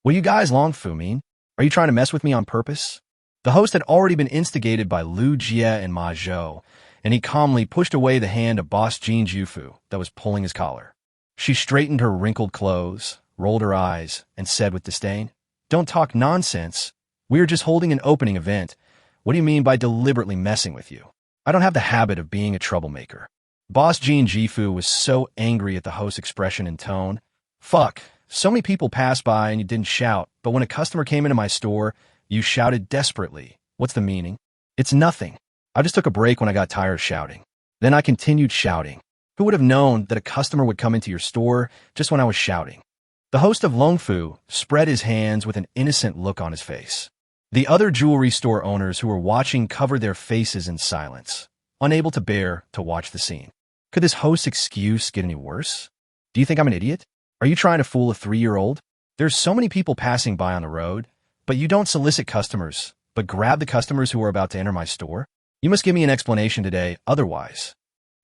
"What do you guys Longfu mean? Are you trying to mess with me on purpose?" The host had already been instigated by Lu Jie and Ma Zhou, and he calmly pushed away the hand of boss Jin Jufu that was pulling his collar. She straightened her wrinkled clothes, rolled her eyes, and said with disdain, "Don't talk nonsense. We are just holding an opening event. What do you mean by deliberately messing with you? I don't have the habit of being a troublemaker." Boss Jin Jifu was so angry at the host's expression and tone. "Fuck, so many people passed by and you didn't shout, but when a customer came into my store, you shouted desperately. What's the meaning?" "It's nothing. I just took a break when I got tired of shouting. Then I continued shouting. Who would have known that a customer would come into your store just when I was shouting?" The host of Longfu spread his hands with an innocent look on his face. The other jewelry store owners who were watching covered their faces in silence, unable to bear to watch the scene. Could this host's excuse get any worse? "Do you think I'm an idiot? Are you trying to fool a 3-year-old? There's so many people passing by on the road, but you don't solicit customers, but grab the customers who are about to enter my store? You must give me an explanation today, otherwise."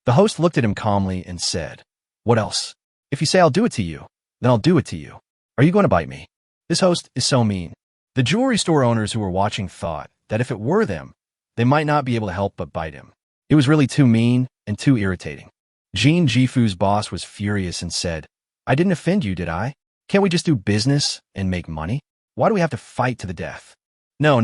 The host looked at him calmly and said, "What else? If you say I'll do it to you, then I'll do it to you. Are you going to bite me?" This host is so mean. The jewelry store owners who were watching thought that if it were them, they might not be able to help but bite him. It was really too mean and too irritating. Jin Jifu's boss was furious and said, "I didn't offend you, did I? Can't we just do business and make money? Why do we have to fight to the death?" No,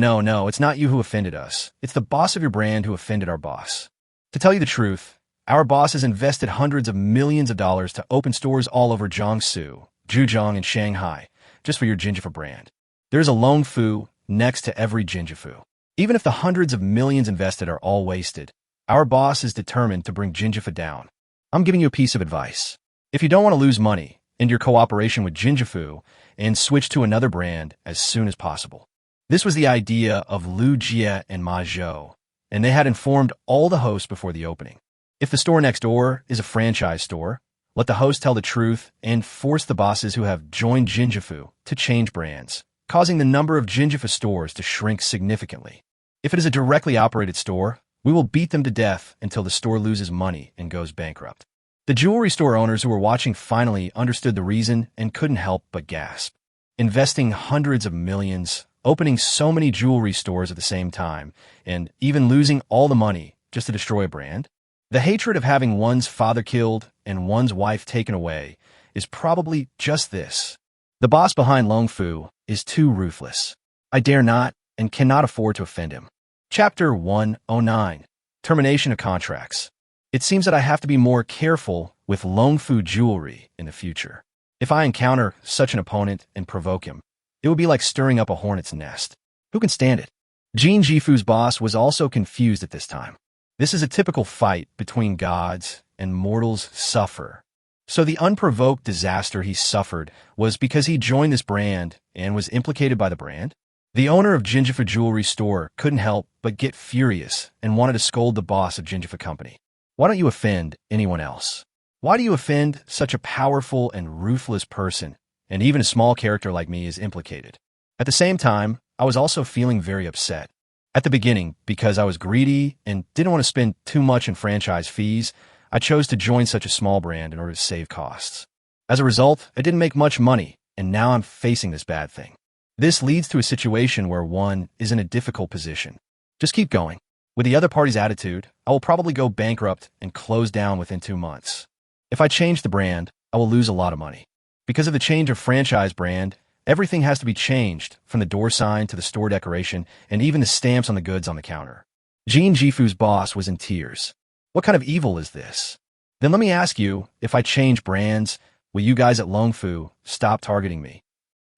it's not you who offended us. It's the boss of your brand who offended our boss. To tell you the truth, our boss has invested hundreds of millions of dollars to open stores all over Jiangsu, Zhejiang, and Shanghai, just for your Jinjifu brand. There's a Longfu next to every Jinjifu. Even if the hundreds of millions invested are all wasted, our boss is determined to bring Jinjifu down. I'm giving you a piece of advice. If you don't want to lose money, end your cooperation with Jinjifu and switch to another brand as soon as possible. This was the idea of Lu Jie and Ma Zhou, and they had informed all the hosts before the opening. If the store next door is a franchise store, let the host tell the truth and force the bosses who have joined Jinjifu to change brands, causing the number of Jinjifu stores to shrink significantly. If it is a directly operated store, we will beat them to death until the store loses money and goes bankrupt. The jewelry store owners who were watching finally understood the reason and couldn't help but gasp. Investing hundreds of millions, opening so many jewelry stores at the same time, and even losing all the money just to destroy a brand? The hatred of having one's father killed and one's wife taken away is probably just this. The boss behind Longfu is too ruthless. I dare not and cannot afford to offend him. Chapter 109. Termination of Contracts. It seems that I have to be more careful with Longfu Jewelry in the future. If I encounter such an opponent and provoke him, it would be like stirring up a hornet's nest. Who can stand it? Jin Jifu's boss was also confused at this time. This is a typical fight between gods and mortals suffer. So the unprovoked disaster he suffered was because he joined this brand and was implicated by the brand? The owner of Jinjifu Jewelry Store couldn't help but get furious and wanted to scold the boss of Jinjifu Company. Why don't you offend anyone else? Why do you offend such a powerful and ruthless person, and even a small character like me is implicated? At the same time, I was also feeling very upset. At the beginning, because I was greedy and didn't want to spend too much in franchise fees, I chose to join such a small brand in order to save costs. As a result, I didn't make much money, and now I'm facing this bad thing. This leads to a situation where one is in a difficult position. Just keep going. With the other party's attitude, I will probably go bankrupt and close down within 2 months. If I change the brand, I will lose a lot of money. Because of the change of franchise brand, everything has to be changed, from the door sign to the store decoration and even the stamps on the goods on the counter. Jin Jifu's boss was in tears. What kind of evil is this? Then let me ask you, if I change brands, will you guys at Longfu stop targeting me?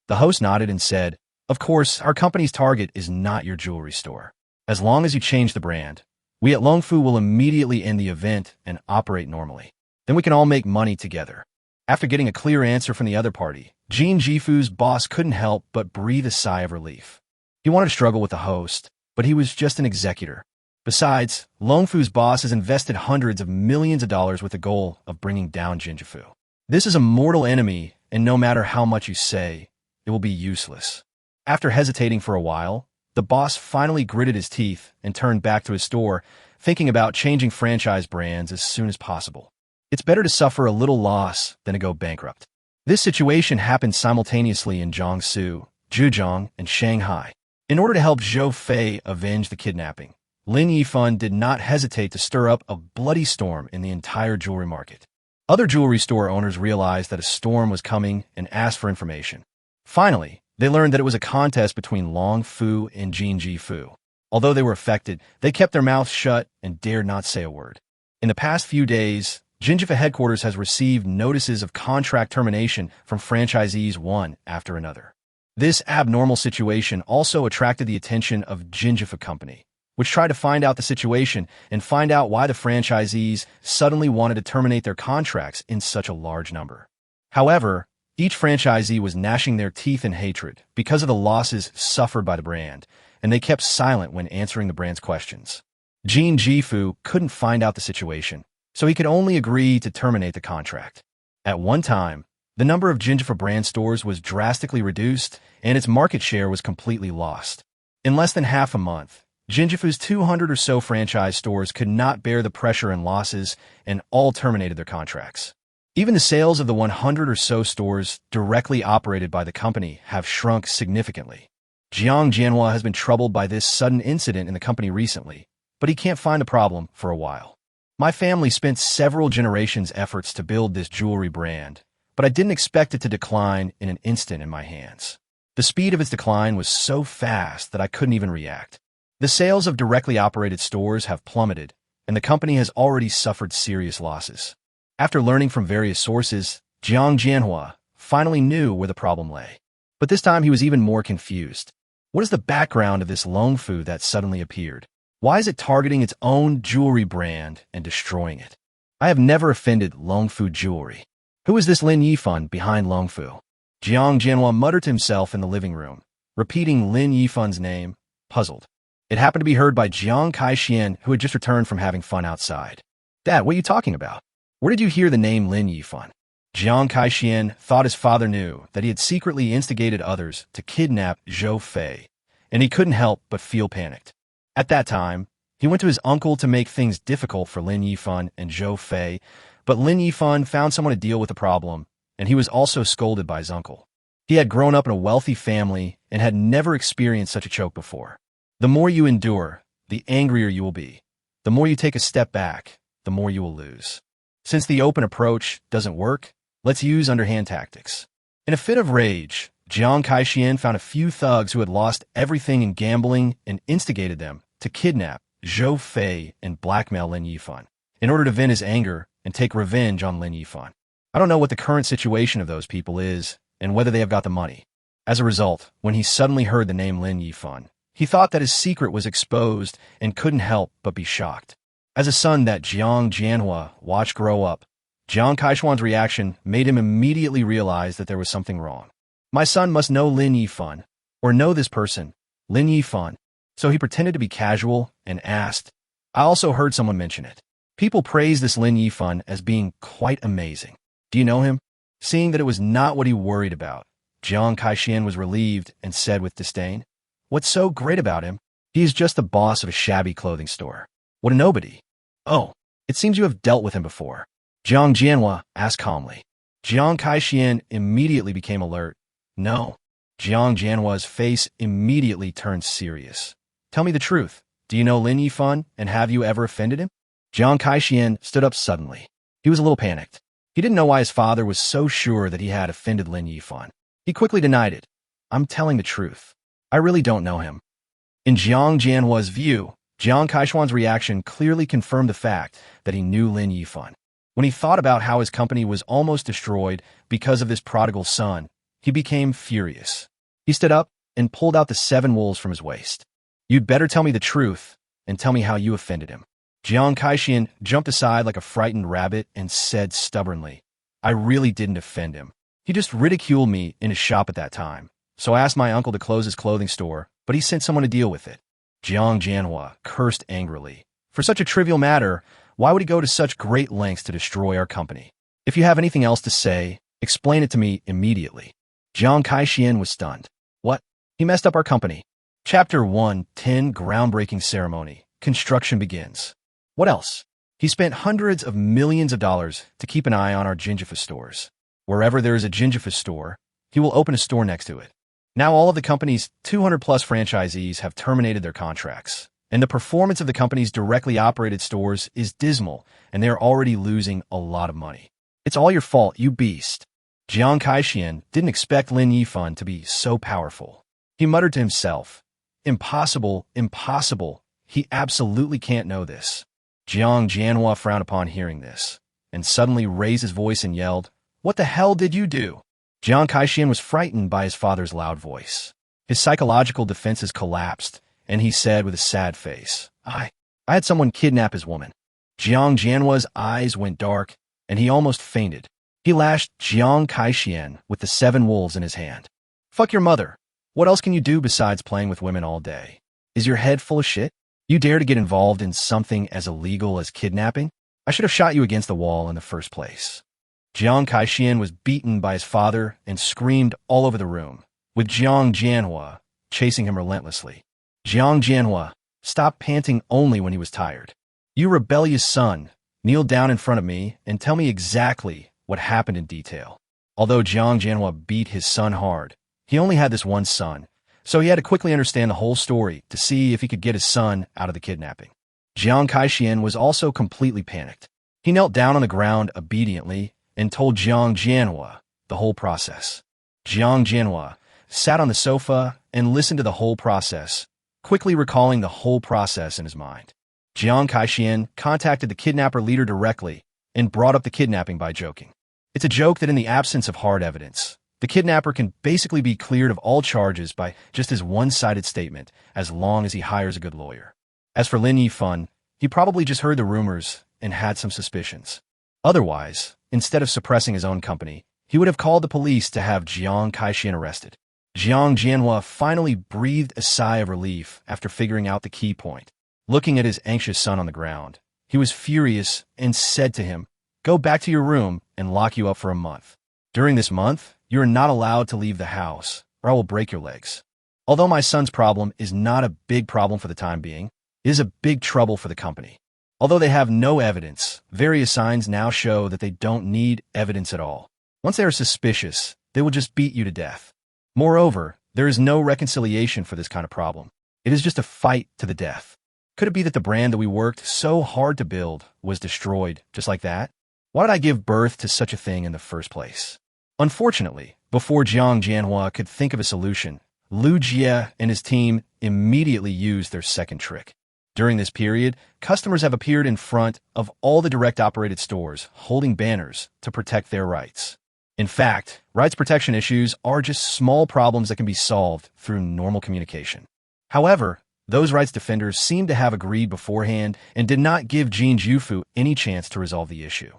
The host nodded and said, of course, our company's target is not your jewelry store. As long as you change the brand, we at Longfu will immediately end the event and operate normally. Then we can all make money together. After getting a clear answer from the other party, Jin Jifu's boss couldn't help but breathe a sigh of relief. He wanted to struggle with the host, but he was just an executor. Besides, Longfu's boss has invested hundreds of millions of dollars with the goal of bringing down Jin Jifu. This is a mortal enemy, and no matter how much you say, it will be useless. After hesitating for a while, the boss finally gritted his teeth and turned back to his store, thinking about changing franchise brands as soon as possible. It's better to suffer a little loss than to go bankrupt. This situation happened simultaneously in Jiangsu, Zhejiang, and Shanghai. In order to help Zhou Fei avenge the kidnapping, Lin Yifan did not hesitate to stir up a bloody storm in the entire jewelry market. Other jewelry store owners realized that a storm was coming and asked for information. Finally, they learned that it was a contest between Longfu and Jin Jifu. Although they were affected, they kept their mouths shut and dared not say a word. In the past few days, Jin Jifu headquarters has received notices of contract termination from franchisees one after another. This abnormal situation also attracted the attention of Jin Jifu Company, which tried to find out the situation and find out why the franchisees suddenly wanted to terminate their contracts in such a large number. However, each franchisee was gnashing their teeth in hatred because of the losses suffered by the brand, and they kept silent when answering the brand's questions. Jin Jifu couldn't find out the situation, so he could only agree to terminate the contract. At one time, the number of Jin Jifu brand stores was drastically reduced, and its market share was completely lost. In less than half a month, Jin Jifu's 200 or so franchise stores could not bear the pressure and losses, and all terminated their contracts. Even the sales of the 100 or so stores directly operated by the company have shrunk significantly. Jiang Jianhua has been troubled by this sudden incident in the company recently, but he can't find the problem for a while. My family spent several generations' efforts to build this jewelry brand, but I didn't expect it to decline in an instant in my hands. The speed of its decline was so fast that I couldn't even react. The sales of directly operated stores have plummeted, and the company has already suffered serious losses. After learning from various sources, Jiang Jianhua finally knew where the problem lay. But this time he was even more confused. What is the background of this Longfu that suddenly appeared? Why is it targeting its own jewelry brand and destroying it? I have never offended Longfu Jewelry. Who is this Lin Yifan behind Longfu? Jiang Jianhua muttered to himself in the living room, repeating Lin Yifan's name, puzzled. It happened to be heard by Jiang Kaixian, who had just returned from having fun outside. Dad, what are you talking about? Where did you hear the name Lin Yifan? Jiang Kaixian thought his father knew that he had secretly instigated others to kidnap Zhou Fei, and he couldn't help but feel panicked. At that time, he went to his uncle to make things difficult for Lin Yifan and Zhou Fei, but Lin Yifan found someone to deal with the problem, and he was also scolded by his uncle. He had grown up in a wealthy family and had never experienced such a choke before. The more you endure, the angrier you will be. The more you take a step back, the more you will lose. Since the open approach doesn't work, let's use underhand tactics. In a fit of rage, Jiang Kaixian found a few thugs who had lost everything in gambling and instigated them to kidnap Zhou Fei and blackmail Lin Yifan in order to vent his anger and take revenge on Lin Yifan. I don't know what the current situation of those people is and whether they have got the money. As a result, when he suddenly heard the name Lin Yifan, he thought that his secret was exposed and couldn't help but be shocked. As a son that Jiang Jianhua watched grow up, Jiang Kaishuan's reaction made him immediately realize that there was something wrong. My son must know Lin Yifan, or know this person, Lin Yifan. So he pretended to be casual and asked, I also heard someone mention it. People praised this Lin Yifan as being quite amazing. Do you know him? Seeing that it was not what he worried about, Jiang Kaixian was relieved and said with disdain, "What's so great about him? He is just the boss of a shabby clothing store. What a nobody." "Oh, it seems you have dealt with him before," Jiang Jianhua asked calmly. Jiang Kaixian immediately became alert. "No." Jiang Jianhua's face immediately turned serious. "Tell me the truth. Do you know Lin Yifan, and have you ever offended him?" Jiang Kaixian stood up suddenly. He was a little panicked. He didn't know why his father was so sure that he had offended Lin Yifan. He quickly denied it. "I'm telling the truth. I really don't know him." In Jiang Jianhua's view, Jiang Kaixian's reaction clearly confirmed the fact that he knew Lin Yifan. When he thought about how his company was almost destroyed because of this prodigal son, he became furious. He stood up and pulled out the 7 wolves from his waist. "You'd better tell me the truth and tell me how you offended him." Jiang Kaixian jumped aside like a frightened rabbit and said stubbornly, "I really didn't offend him. He just ridiculed me in his shop at that time. So I asked my uncle to close his clothing store, but he sent someone to deal with it." Jiang Jianhua cursed angrily. For such a trivial matter, why would he go to such great lengths to destroy our company? If you have anything else to say, explain it to me immediately. Jiang Kaixian was stunned. "What? He messed up our company." Chapter 1:10 Groundbreaking Ceremony. Construction begins. "What else?" "He spent hundreds of millions of dollars to keep an eye on our gingiva stores. Wherever there is a gingiva store, he will open a store next to it. Now all of the company's 200-plus franchisees have terminated their contracts, and the performance of the company's directly operated stores is dismal, and they are already losing a lot of money. It's all your fault, you beast." Jiang Kaixian didn't expect Lin Yifan to be so powerful. He muttered to himself, "Impossible, impossible. He absolutely can't know this." Jiang Jianhua frowned upon hearing this, and suddenly raised his voice and yelled, "What the hell did you do?" Jiang Kaixian was frightened by his father's loud voice. His psychological defenses collapsed, and he said with a sad face, I had someone kidnap his woman." Jiang Jianhua's eyes went dark, and he almost fainted. He lashed Jiang Kaixian with the 7 wolves in his hand. "Fuck your mother. What else can you do besides playing with women all day? Is your head full of shit? You dare to get involved in something as illegal as kidnapping? I should have shot you against the wall in the first place." Jiang Kaixian was beaten by his father and screamed all over the room, with Jiang Jianhua chasing him relentlessly. Jiang Jianhua stopped panting only when he was tired. "You rebellious son, kneel down in front of me and tell me exactly what happened in detail." Although Jiang Jianhua beat his son hard, he only had this one son, so he had to quickly understand the whole story to see if he could get his son out of the kidnapping. Jiang Kaixian was also completely panicked. He knelt down on the ground obediently and told Jiang Jianhua the whole process. Jiang Jianhua sat on the sofa and listened to the whole process, quickly recalling the whole process in his mind. Jiang Kaixian contacted the kidnapper leader directly and brought up the kidnapping by joking. It's a joke that in the absence of hard evidence, the kidnapper can basically be cleared of all charges by just his one-sided statement, as long as he hires a good lawyer. As for Lin Yifan, he probably just heard the rumors and had some suspicions. Otherwise, instead of suppressing his own company, he would have called the police to have Jiang Kaixian arrested. Jiang Jianhua finally breathed a sigh of relief after figuring out the key point. Looking at his anxious son on the ground, he was furious and said to him, "Go back to your room and lock you up for a month. During this month, you are not allowed to leave the house, or I will break your legs." Although my son's problem is not a big problem for the time being, it is a big trouble for the company. Although they have no evidence, various signs now show that they don't need evidence at all. Once they are suspicious, they will just beat you to death. Moreover, there is no reconciliation for this kind of problem. It is just a fight to the death. Could it be that the brand that we worked so hard to build was destroyed just like that? Why did I give birth to such a thing in the first place? Unfortunately, before Jiang Jianhua could think of a solution, Lu Jie and his team immediately used their second trick. During this period, customers have appeared in front of all the direct operated stores holding banners to protect their rights. In fact, rights protection issues are just small problems that can be solved through normal communication. However, those rights defenders seem to have agreed beforehand and did not give Jin Jufu any chance to resolve the issue.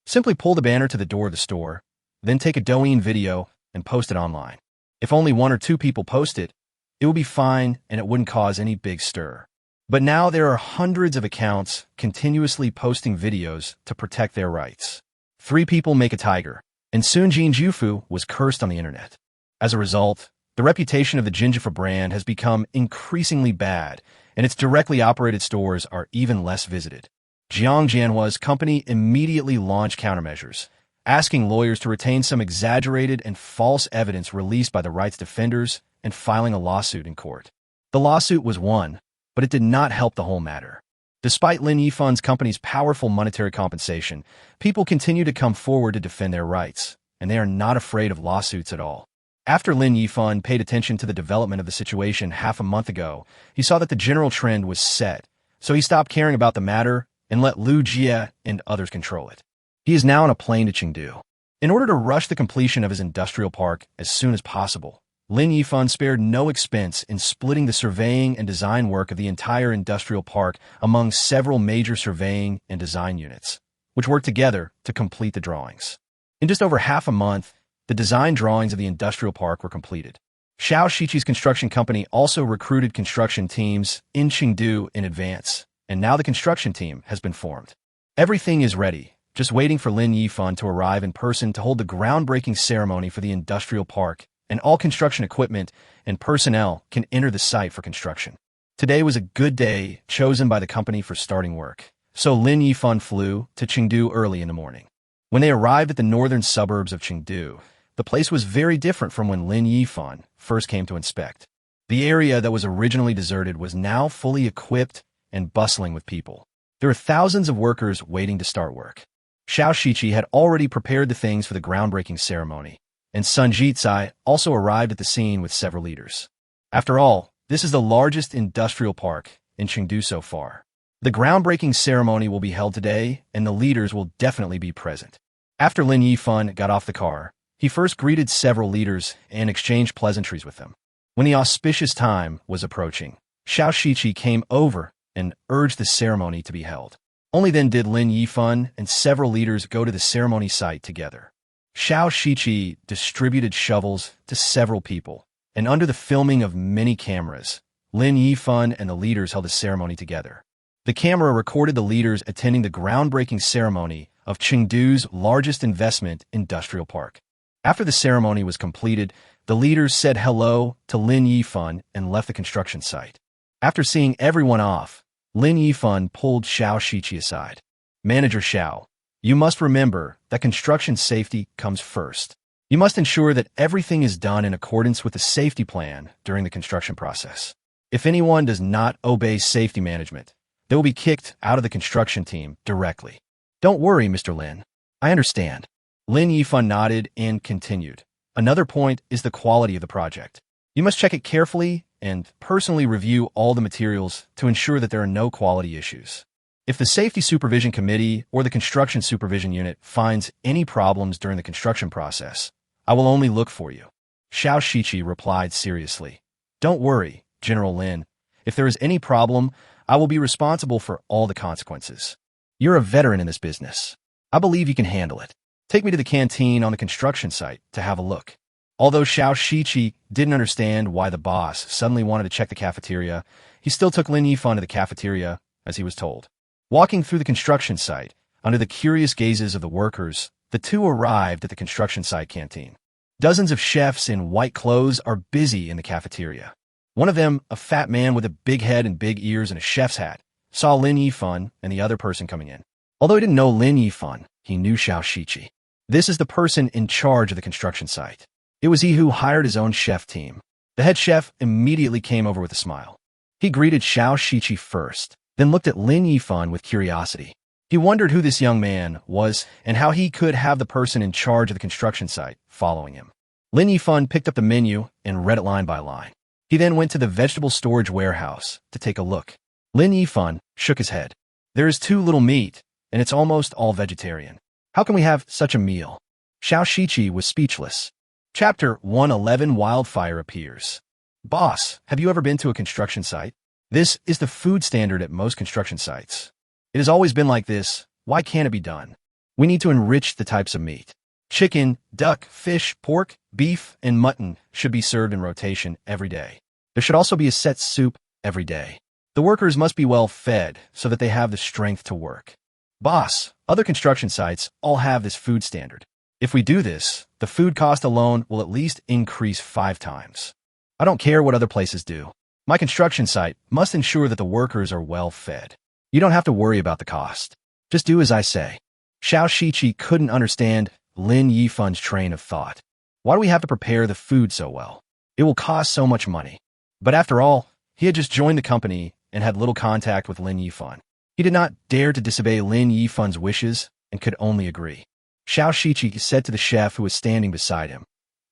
Simply pull the banner to the door of the store, then take a Douyin video and post it online. If only 1 or 2 people post it, it would be fine and it wouldn't cause any big stir. But now there are hundreds of accounts continuously posting videos to protect their rights. 3 people make a tiger, and soon Yuyu was cursed on the internet. As a result, the reputation of the Jinjifa brand has become increasingly bad, and its directly operated stores are even less visited. Jiang Jianhua's company immediately launched countermeasures, asking lawyers to retain some exaggerated and false evidence released by the rights defenders and filing a lawsuit in court. The lawsuit was won, but it did not help the whole matter. Despite Lin Yifan's company's powerful monetary compensation, people continue to come forward to defend their rights, and they are not afraid of lawsuits at all. After Lin Yifan paid attention to the development of the situation half a month ago, he saw that the general trend was set, so he stopped caring about the matter and let Lu Jie and others control it. He is now on a plane to Chengdu. In order to rush the completion of his industrial park as soon as possible, Lin Yifan spared no expense in splitting the surveying and design work of the entire industrial park among several major surveying and design units, which worked together to complete the drawings. In just over half a month, the design drawings of the industrial park were completed. Xiao Shiqi's construction company also recruited construction teams in Chengdu in advance, and now the construction team has been formed. Everything is ready, just waiting for Lin Yifan to arrive in person to hold the groundbreaking ceremony for the industrial park, and all construction equipment and personnel can enter the site for construction. Today was a good day chosen by the company for starting work, so Lin Yifan flew to Chengdu early in the morning. When they arrived at the northern suburbs of Chengdu, the place was very different from when Lin Yifan first came to inspect. The area that was originally deserted was now fully equipped and bustling with people. There were thousands of workers waiting to start work. Xiao Shiqi had already prepared the things for the groundbreaking ceremony, and Sun Jizai also arrived at the scene with several leaders. After all, this is the largest industrial park in Chengdu so far. The groundbreaking ceremony will be held today, and the leaders will definitely be present. After Lin Yifan got off the car, he first greeted several leaders and exchanged pleasantries with them. When the auspicious time was approaching, Xiao Shiqi came over and urged the ceremony to be held. Only then did Lin Yifan and several leaders go to the ceremony site together. Xiao Shiqi distributed shovels to several people, and under the filming of many cameras, Lin Yifan and the leaders held the ceremony together. The camera recorded the leaders attending the groundbreaking ceremony of Chengdu's largest investment industrial park. After the ceremony was completed, the leaders said hello to Lin Yifan and left the construction site. After seeing everyone off, Lin Yifan pulled Xiao Shiqi aside. Manager Xiao, you must remember that construction safety comes first. You must ensure that everything is done in accordance with the safety plan during the construction process. If anyone does not obey safety management, they will be kicked out of the construction team directly. Don't worry, Mr. Lin. I understand. Lin Yifan nodded and continued. Another point is the quality of the project. You must check it carefully and personally review all the materials to ensure that there are no quality issues. If the Safety Supervision Committee or the Construction Supervision Unit finds any problems during the construction process, I will only look for you. Xiao Shiqi replied seriously. Don't worry, General Lin. If there is any problem, I will be responsible for all the consequences. You're a veteran in this business. I believe you can handle it. Take me to the canteen on the construction site to have a look. Although Xiao Shiqi didn't understand why the boss suddenly wanted to check the cafeteria, he still took Lin Yifan to the cafeteria, as he was told. Walking through the construction site, under the curious gazes of the workers, the two arrived at the construction site canteen. Dozens of chefs in white clothes are busy in the cafeteria. One of them, a fat man with a big head and big ears and a chef's hat, saw Lin Yifan and the other person coming in. Although he didn't know Lin Yifan, he knew Xiao Shiqi. This is the person in charge of the construction site. It was he who hired his own chef team. The head chef immediately came over with a smile. He greeted Xiao Shiqi first, then looked at Lin Yifan with curiosity. He wondered who this young man was and how he could have the person in charge of the construction site following him. Lin Yifan picked up the menu and read it line by line. He then went to the vegetable storage warehouse to take a look. Lin Yifan shook his head. There is too little meat, and it's almost all vegetarian. How can we have such a meal? Xiao Shiqi was speechless. Chapter 111 Wildfire appears. Boss, have you ever been to a construction site? This is the food standard at most construction sites. It has always been like this. Why can't it be done? We need to enrich the types of meat. Chicken, duck, fish, pork, beef, and mutton should be served in rotation every day. There should also be a set soup every day. The workers must be well fed so that they have the strength to work. Boss, other construction sites all have this food standard. If we do this, the food cost alone will at least increase 5 times. I don't care what other places do. My construction site must ensure that the workers are well fed. You don't have to worry about the cost. Just do as I say. Xiao Shiqi couldn't understand Lin Yifan's train of thought. Why do we have to prepare the food so well? It will cost so much money. But after all, he had just joined the company and had little contact with Lin Yifan. He did not dare to disobey Lin Yifan's wishes and could only agree. Xiao Shiqi said to the chef who was standing beside him,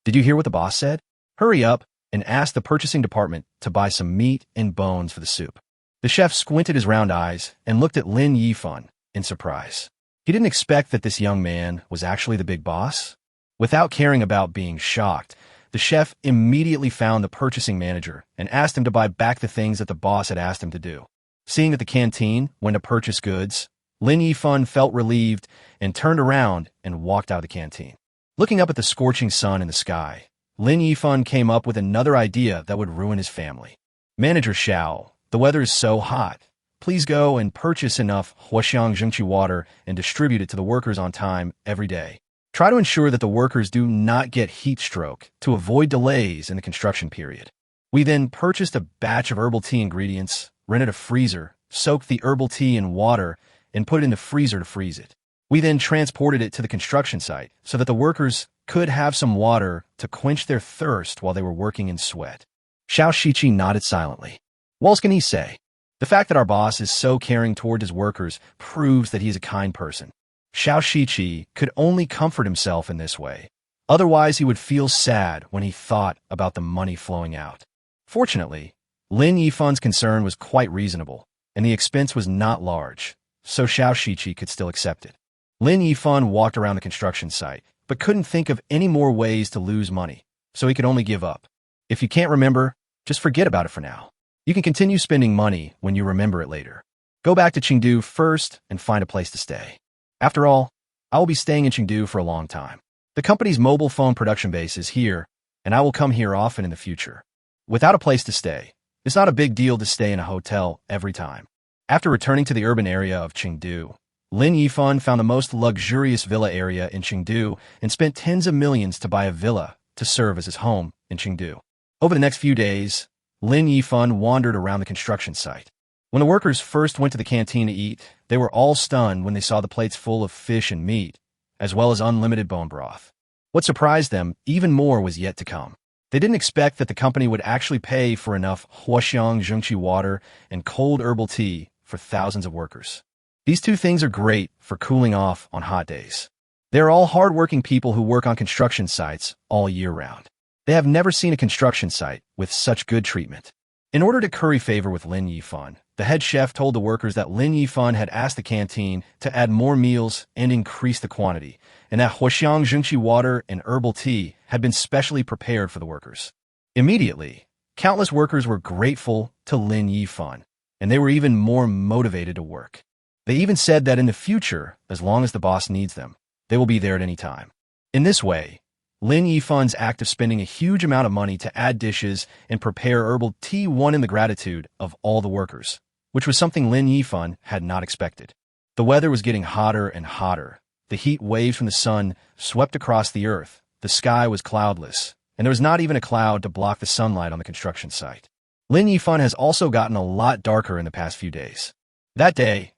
"Did you hear what the boss said? Hurry up and ask the purchasing department to buy some meat and bones for the soup." The chef squinted his round eyes and looked at Lin Yifan in surprise. He didn't expect that this young man was actually the big boss. Without caring about being shocked, the chef immediately found the purchasing manager and asked him to buy back the things that the boss had asked him to do. Seeing that the canteen went to purchase goods, Lin Yifan felt relieved and turned around and walked out of the canteen. Looking up at the scorching sun in the sky, Lin Yifan came up with another idea that would ruin his family. "Manager Xiao, the weather is so hot. Please go and purchase enough Huaxiang Zhengqi water and distribute it to the workers on time every day. Try to ensure that the workers do not get heat stroke to avoid delays in the construction period." We then purchased a batch of herbal tea ingredients, rented a freezer, soaked the herbal tea in water, and put it in the freezer to freeze it. We then transported it to the construction site so that the workers could have some water to quench their thirst while they were working in sweat. Xiao Shiqi nodded silently. What else can he say? The fact that our boss is so caring toward his workers proves that he is a kind person. Xiao Shiqi could only comfort himself in this way. Otherwise, he would feel sad when he thought about the money flowing out. Fortunately, Lin Yifan's concern was quite reasonable, and the expense was not large, so Xiao Shiqi could still accept it. Lin Yifan walked around the construction site, but couldn't think of any more ways to lose money, so he could only give up. If you can't remember, just forget about it for now. You can continue spending money when you remember it later. Go back to Chengdu first and find a place to stay. After all, I will be staying in Chengdu for a long time. The company's mobile phone production base is here, and I will come here often in the future. Without a place to stay, it's not a big deal to stay in a hotel every time. After returning to the urban area of Chengdu, Lin Yifan found the most luxurious villa area in Chengdu and spent tens of millions to buy a villa to serve as his home in Chengdu. Over the next few days, Lin Yifan wandered around the construction site. When the workers first went to the canteen to eat, they were all stunned when they saw the plates full of fish and meat, as well as unlimited bone broth. What surprised them even more was yet to come. They didn't expect that the company would actually pay for enough Huaxiang Zhengqi water and cold herbal tea for thousands of workers. These two things are great for cooling off on hot days. They are all hard-working people who work on construction sites all year round. They have never seen a construction site with such good treatment. In order to curry favor with Lin Yifan, the head chef told the workers that Lin Yifan had asked the canteen to add more meals and increase the quantity, and that Huaxiang Zhengqi water and herbal tea had been specially prepared for the workers. Immediately, countless workers were grateful to Lin Yifan, and they were even more motivated to work. They even said that in the future, as long as the boss needs them, they will be there at any time. In this way, Lin Yifan's act of spending a huge amount of money to add dishes and prepare herbal tea won in the gratitude of all the workers, which was something Lin Yifan had not expected. The weather was getting hotter and hotter. The heat waves from the sun swept across the earth. The sky was cloudless, and there was not even a cloud to block the sunlight on the construction site. Lin Yifan has also gotten a lot darker in the past few days. That day,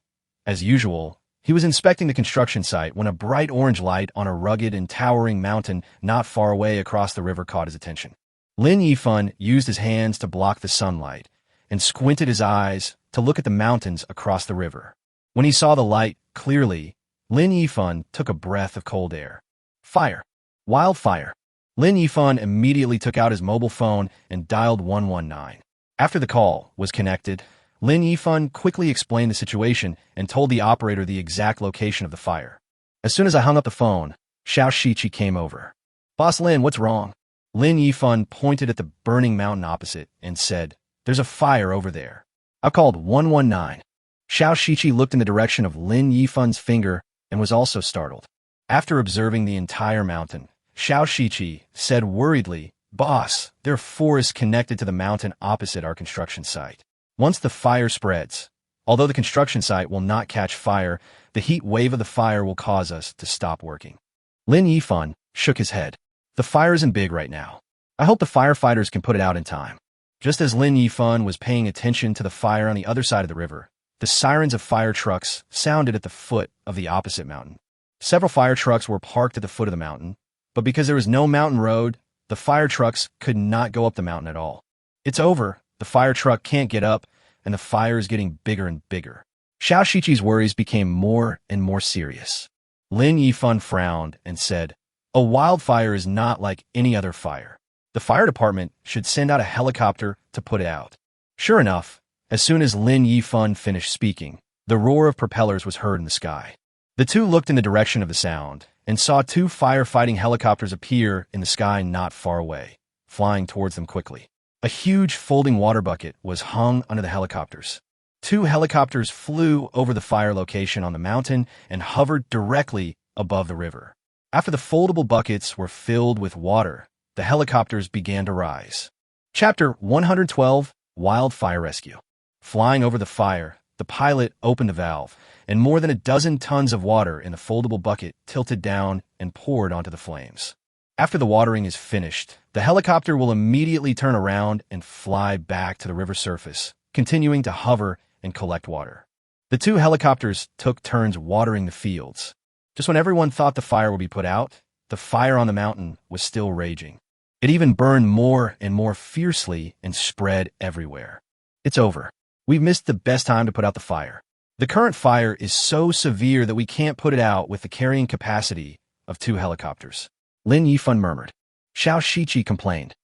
as usual, he was inspecting the construction site when a bright orange light on a rugged and towering mountain not far away across the river caught his attention. Lin Yifan used his hands to block the sunlight and squinted his eyes to look at the mountains across the river. When he saw the light clearly, Lin Yifan took a breath of cold air. Fire. Wildfire. Lin Yifan immediately took out his mobile phone and dialed 119. After the call was connected, Lin Yifan quickly explained the situation and told the operator the exact location of the fire. As soon as I hung up the phone, Xiao Shiqi came over. Boss Lin, what's wrong? Lin Yifan pointed at the burning mountain opposite and said, There's a fire over there. I called 119. Xiao Shiqi looked in the direction of Lin Yifan's finger and was also startled. After observing the entire mountain, Xiao Shiqi said worriedly, Boss, there are forests connected to the mountain opposite our construction site. Once the fire spreads, although the construction site will not catch fire, the heat wave of the fire will cause us to stop working. Lin Yifan shook his head. The fire isn't big right now. I hope the firefighters can put it out in time. Just as Lin Yifan was paying attention to the fire on the other side of the river, the sirens of fire trucks sounded at the foot of the opposite mountain. Several fire trucks were parked at the foot of the mountain, but because there was no mountain road, the fire trucks could not go up the mountain at all. It's over. The fire truck can't get up, and the fire is getting bigger and bigger. Xiao Shiqi's worries became more and more serious. Lin Yifan frowned and said, "A wildfire is not like any other fire. The fire department should send out a helicopter to put it out." Sure enough, as soon as Lin Yifan finished speaking, the roar of propellers was heard in the sky. The two looked in the direction of the sound and saw two firefighting helicopters appear in the sky not far away, flying towards them quickly. A huge folding water bucket was hung under the helicopters. Two helicopters flew over the fire location on the mountain and hovered directly above the river. After the foldable buckets were filled with water, the helicopters began to rise. Chapter 112, Wildfire Rescue. Flying over the fire, the pilot opened a valve, and more than a dozen tons of water in the foldable bucket tilted down and poured onto the flames. After the watering is finished, the helicopter will immediately turn around and fly back to the river surface, continuing to hover and collect water. The two helicopters took turns watering the fields. Just when everyone thought the fire would be put out, the fire on the mountain was still raging. It even burned more and more fiercely and spread everywhere. It's over. We've missed the best time to put out the fire. The current fire is so severe that we can't put it out with the carrying capacity of two helicopters. Lin Yifan murmured. Xiao Shiqi complained.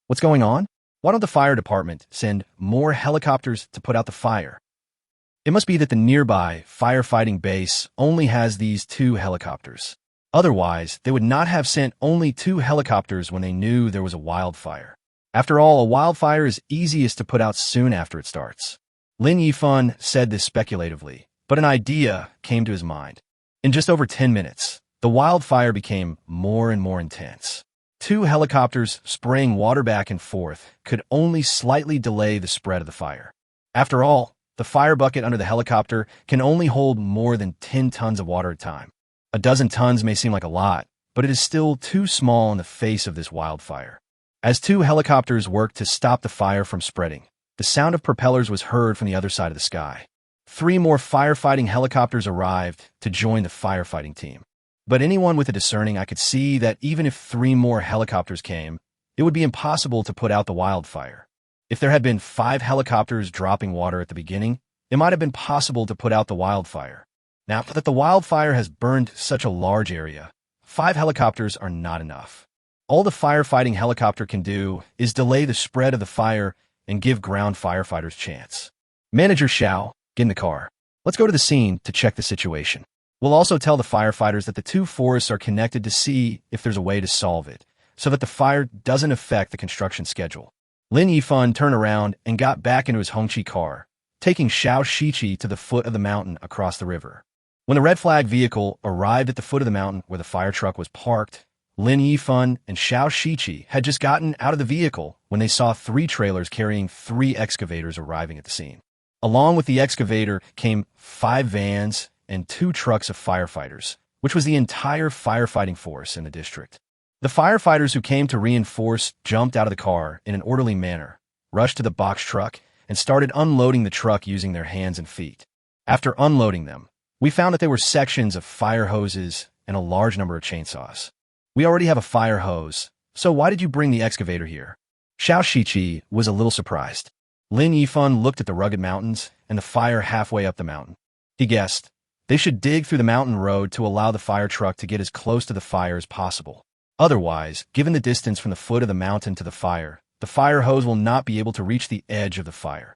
What's going on? Why don't the fire department send more helicopters to put out the fire? It must be that the nearby firefighting base only has these two helicopters. Otherwise, they would not have sent only two helicopters when they knew there was a wildfire. After all, a wildfire is easiest to put out soon after it starts. Lin Yifan said this speculatively, but an idea came to his mind. In just over 10 minutes, the wildfire became more and more intense. Two helicopters spraying water back and forth could only slightly delay the spread of the fire. After all, the fire bucket under the helicopter can only hold more than 10 tons of water at a time. A dozen tons may seem like a lot, but it is still too small in the face of this wildfire. As two helicopters worked to stop the fire from spreading, the sound of propellers was heard from the other side of the sky. 3 more firefighting helicopters arrived to join the firefighting team. But anyone with a discerning eye could see that even if 3 more helicopters came, it would be impossible to put out the wildfire. If there had been 5 helicopters dropping water at the beginning, it might have been possible to put out the wildfire. Now that the wildfire has burned such a large area, 5 helicopters are not enough. All the firefighting helicopter can do is delay the spread of the fire and give ground firefighters chance. Manager Xiao, get in the car. Let's go to the scene to check the situation. We'll also tell the firefighters that the 2 forests are connected to see if there's a way to solve it, so that the fire doesn't affect the construction schedule. Lin Yifan turned around and got back into his Hongqi car, taking Xiao Shiqi to the foot of the mountain across the river. When the red flag vehicle arrived at the foot of the mountain where the fire truck was parked, Lin Yifan and Xiao Shiqi had just gotten out of the vehicle when they saw 3 trailers carrying 3 excavators arriving at the scene. Along with the excavator came 5 vans and 2 trucks of firefighters, which was the entire firefighting force in the district. The firefighters who came to reinforce jumped out of the car in an orderly manner, rushed to the box truck, and started unloading the truck using their hands and feet. After unloading them, we found that there were sections of fire hoses and a large number of chainsaws. We already have a fire hose, so why did you bring the excavator here? Xiao Shiqi was a little surprised. Lin Yifan looked at the rugged mountains and the fire halfway up the mountain. He guessed they should dig through the mountain road to allow the fire truck to get as close to the fire as possible. Otherwise, given the distance from the foot of the mountain to the fire hose will not be able to reach the edge of the fire.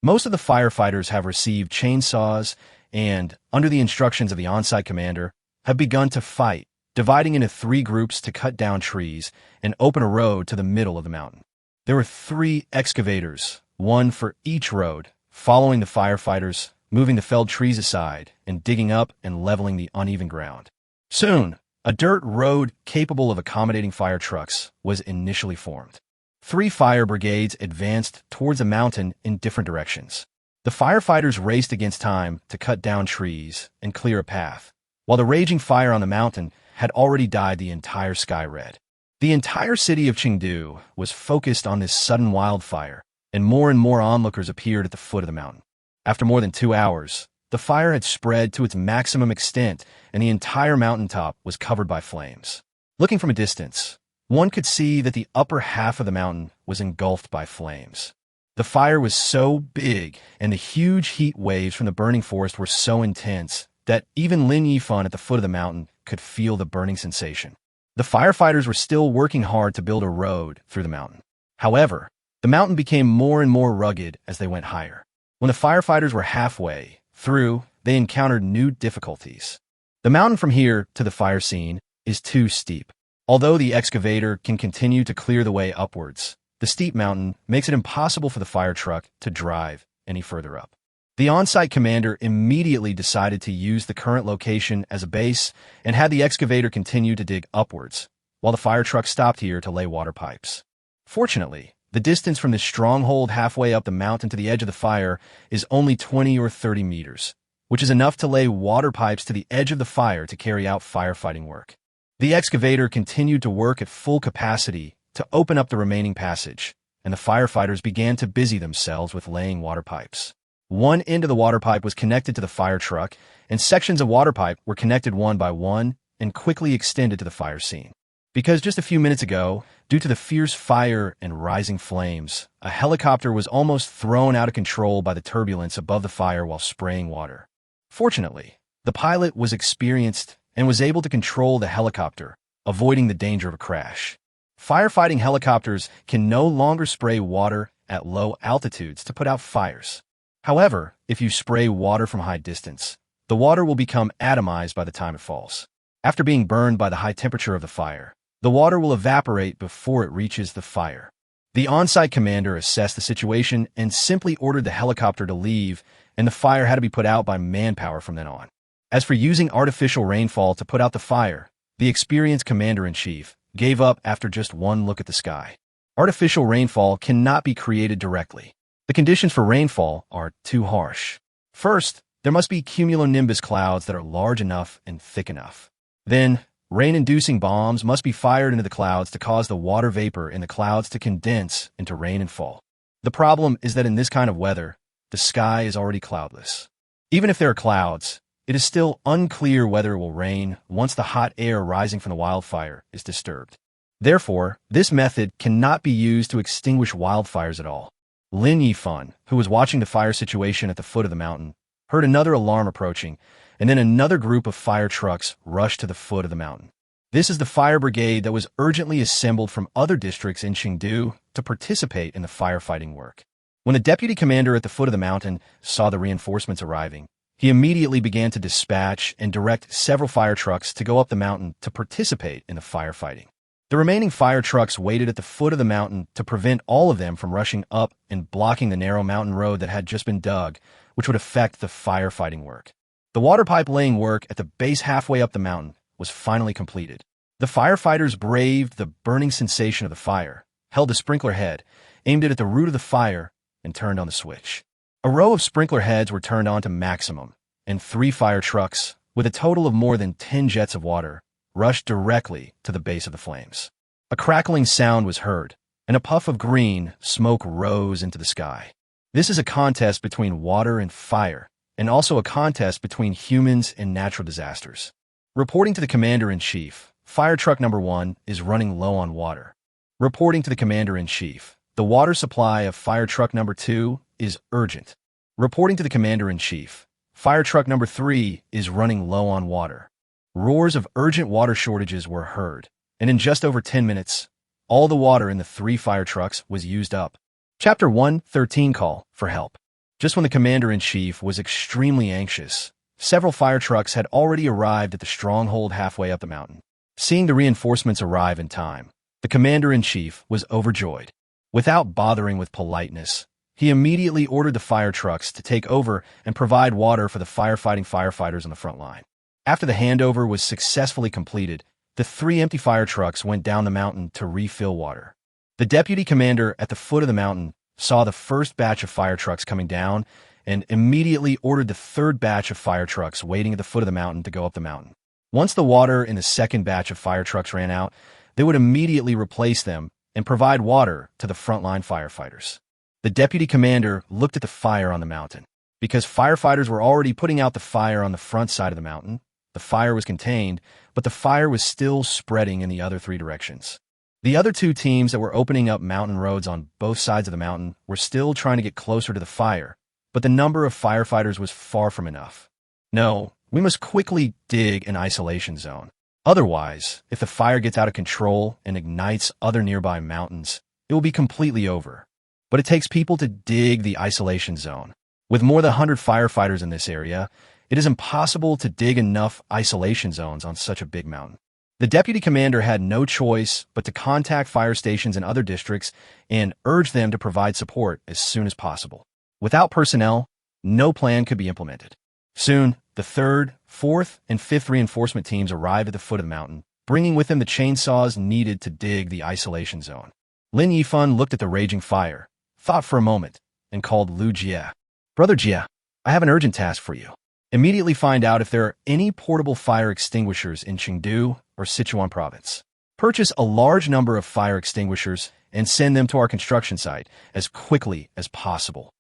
Most of the firefighters have received chainsaws and, under the instructions of the on-site commander, have begun to fight, dividing into 3 groups to cut down trees and open a road to the middle of the mountain. There were 3 excavators, 1 for each road, following the firefighters, moving the felled trees aside and digging up and leveling the uneven ground. Soon, a dirt road capable of accommodating fire trucks was initially formed. 3 fire brigades advanced towards the mountain in different directions. The firefighters raced against time to cut down trees and clear a path, while the raging fire on the mountain had already dyed the entire sky red. The entire city of Chengdu was focused on this sudden wildfire, and more onlookers appeared at the foot of the mountain. After more than 2 hours, the fire had spread to its maximum extent, and the entire mountaintop was covered by flames. Looking from a distance, one could see that the upper half of the mountain was engulfed by flames. The fire was so big, and the huge heat waves from the burning forest were so intense that even Lin Yifan at the foot of the mountain could feel the burning sensation. The firefighters were still working hard to build a road through the mountain. However, the mountain became more and more rugged as they went higher. When the firefighters were halfway through, they encountered new difficulties. The mountain from here to the fire scene is too steep. Although the excavator can continue to clear the way upwards, the steep mountain makes it impossible for the fire truck to drive any further up. The on-site commander immediately decided to use the current location as a base and had the excavator continue to dig upwards, while the fire truck stopped here to lay water pipes. Fortunately, the distance from this stronghold halfway up the mountain to the edge of the fire is only 20 or 30 meters, which is enough to lay water pipes to the edge of the fire to carry out firefighting work. The excavator continued to work at full capacity to open up the remaining passage, and the firefighters began to busy themselves with laying water pipes. One end of the water pipe was connected to the fire truck, and sections of water pipe were connected one by one and quickly extended to the fire scene. Because just a few minutes ago, due to the fierce fire and rising flames, a helicopter was almost thrown out of control by the turbulence above the fire while spraying water. Fortunately, the pilot was experienced and was able to control the helicopter, avoiding the danger of a crash. Firefighting helicopters can no longer spray water at low altitudes to put out fires. However, if you spray water from high distance, the water will become atomized by the time it falls. After being burned by the high temperature of the fire, the water will evaporate before it reaches the fire. The on-site commander assessed the situation and simply ordered the helicopter to leave, and the fire had to be put out by manpower from then on. As for using artificial rainfall to put out the fire, the experienced commander-in-chief gave up after just one look at the sky. Artificial rainfall cannot be created directly. The conditions for rainfall are too harsh. First, there must be cumulonimbus clouds that are large enough and thick enough. Then, rain-inducing bombs must be fired into the clouds to cause the water vapor in the clouds to condense into rain and fall. The problem is that in this kind of weather, the sky is already cloudless. Even if there are clouds, it is still unclear whether it will rain once the hot air rising from the wildfire is disturbed. Therefore, this method cannot be used to extinguish wildfires at all. Lin Yifan, who was watching the fire situation at the foot of the mountain, heard another alarm approaching, and then another group of fire trucks rushed to the foot of the mountain. This is the fire brigade that was urgently assembled from other districts in Chengdu to participate in the firefighting work. When the deputy commander at the foot of the mountain saw the reinforcements arriving, he immediately began to dispatch and direct several fire trucks to go up the mountain to participate in the firefighting. The remaining fire trucks waited at the foot of the mountain to prevent all of them from rushing up and blocking the narrow mountain road that had just been dug, which would affect the firefighting work. The water pipe laying work at the base halfway up the mountain was finally completed. The firefighters braved the burning sensation of the fire, held the sprinkler head, aimed it at the root of the fire, and turned on the switch. A row of sprinkler heads were turned on to maximum, and 3 fire trucks, with a total of more than 10 jets of water, rushed directly to the base of the flames. A crackling sound was heard, and a puff of green smoke rose into the sky. This is a contest between water and fire, and also a contest between humans and natural disasters. Reporting to the commander-in-chief, fire truck number 1 is running low on water. Reporting to the commander-in-chief, the water supply of fire truck number 2 is urgent. Reporting to the commander-in-chief, fire truck number 3 is running low on water. Roars of urgent water shortages were heard, and in just over 10 minutes, all the water in the 3 fire trucks was used up. Chapter 1:13 Call for Help. Just when the commander-in-chief was extremely anxious, several fire trucks had already arrived at the stronghold halfway up the mountain. Seeing the reinforcements arrive in time, the commander-in-chief was overjoyed. Without bothering with politeness, he immediately ordered the fire trucks to take over and provide water for the firefighters on the front line. After the handover was successfully completed, the 3 empty fire trucks went down the mountain to refill water. The deputy commander at the foot of the mountain saw the first batch of fire trucks coming down and immediately ordered the third batch of fire trucks waiting at the foot of the mountain to go up the mountain. Once the water in the second batch of fire trucks ran out, they would immediately replace them and provide water to the frontline firefighters. The deputy commander looked at the fire on the mountain. Because firefighters were already putting out the fire on the front side of the mountain, the fire was contained, but the fire was still spreading in the other three directions. The other two teams that were opening up mountain roads on both sides of the mountain were still trying to get closer to the fire, but the number of firefighters was far from enough. No, we must quickly dig an isolation zone. Otherwise, if the fire gets out of control and ignites other nearby mountains, it will be completely over. But it takes people to dig the isolation zone. With more than 100 firefighters in this area, it is impossible to dig enough isolation zones on such a big mountain. The deputy commander had no choice but to contact fire stations in other districts and urge them to provide support as soon as possible. Without personnel, no plan could be implemented. Soon, the 3rd, 4th, and 5th reinforcement teams arrived at the foot of the mountain, bringing with them the chainsaws needed to dig the isolation zone. Lin Yifan looked at the raging fire, thought for a moment, and called Lu Jie. Brother Jie, I have an urgent task for you. Immediately find out if there are any portable fire extinguishers in Chengdu or Sichuan province. Purchase a large number of fire extinguishers and send them to our construction site as quickly as possible.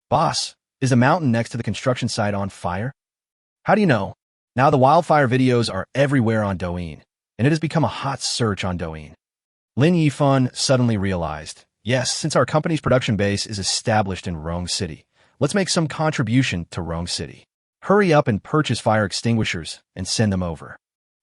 Boss, is the mountain next to the construction site on fire? How do you know? Now the wildfire videos are everywhere on Douyin, and it has become a hot search on Douyin. Lin Yifan suddenly realized, yes, since our company's production base is established in Rong City, let's make some contribution to Rong City. Hurry up and purchase fire extinguishers and send them over.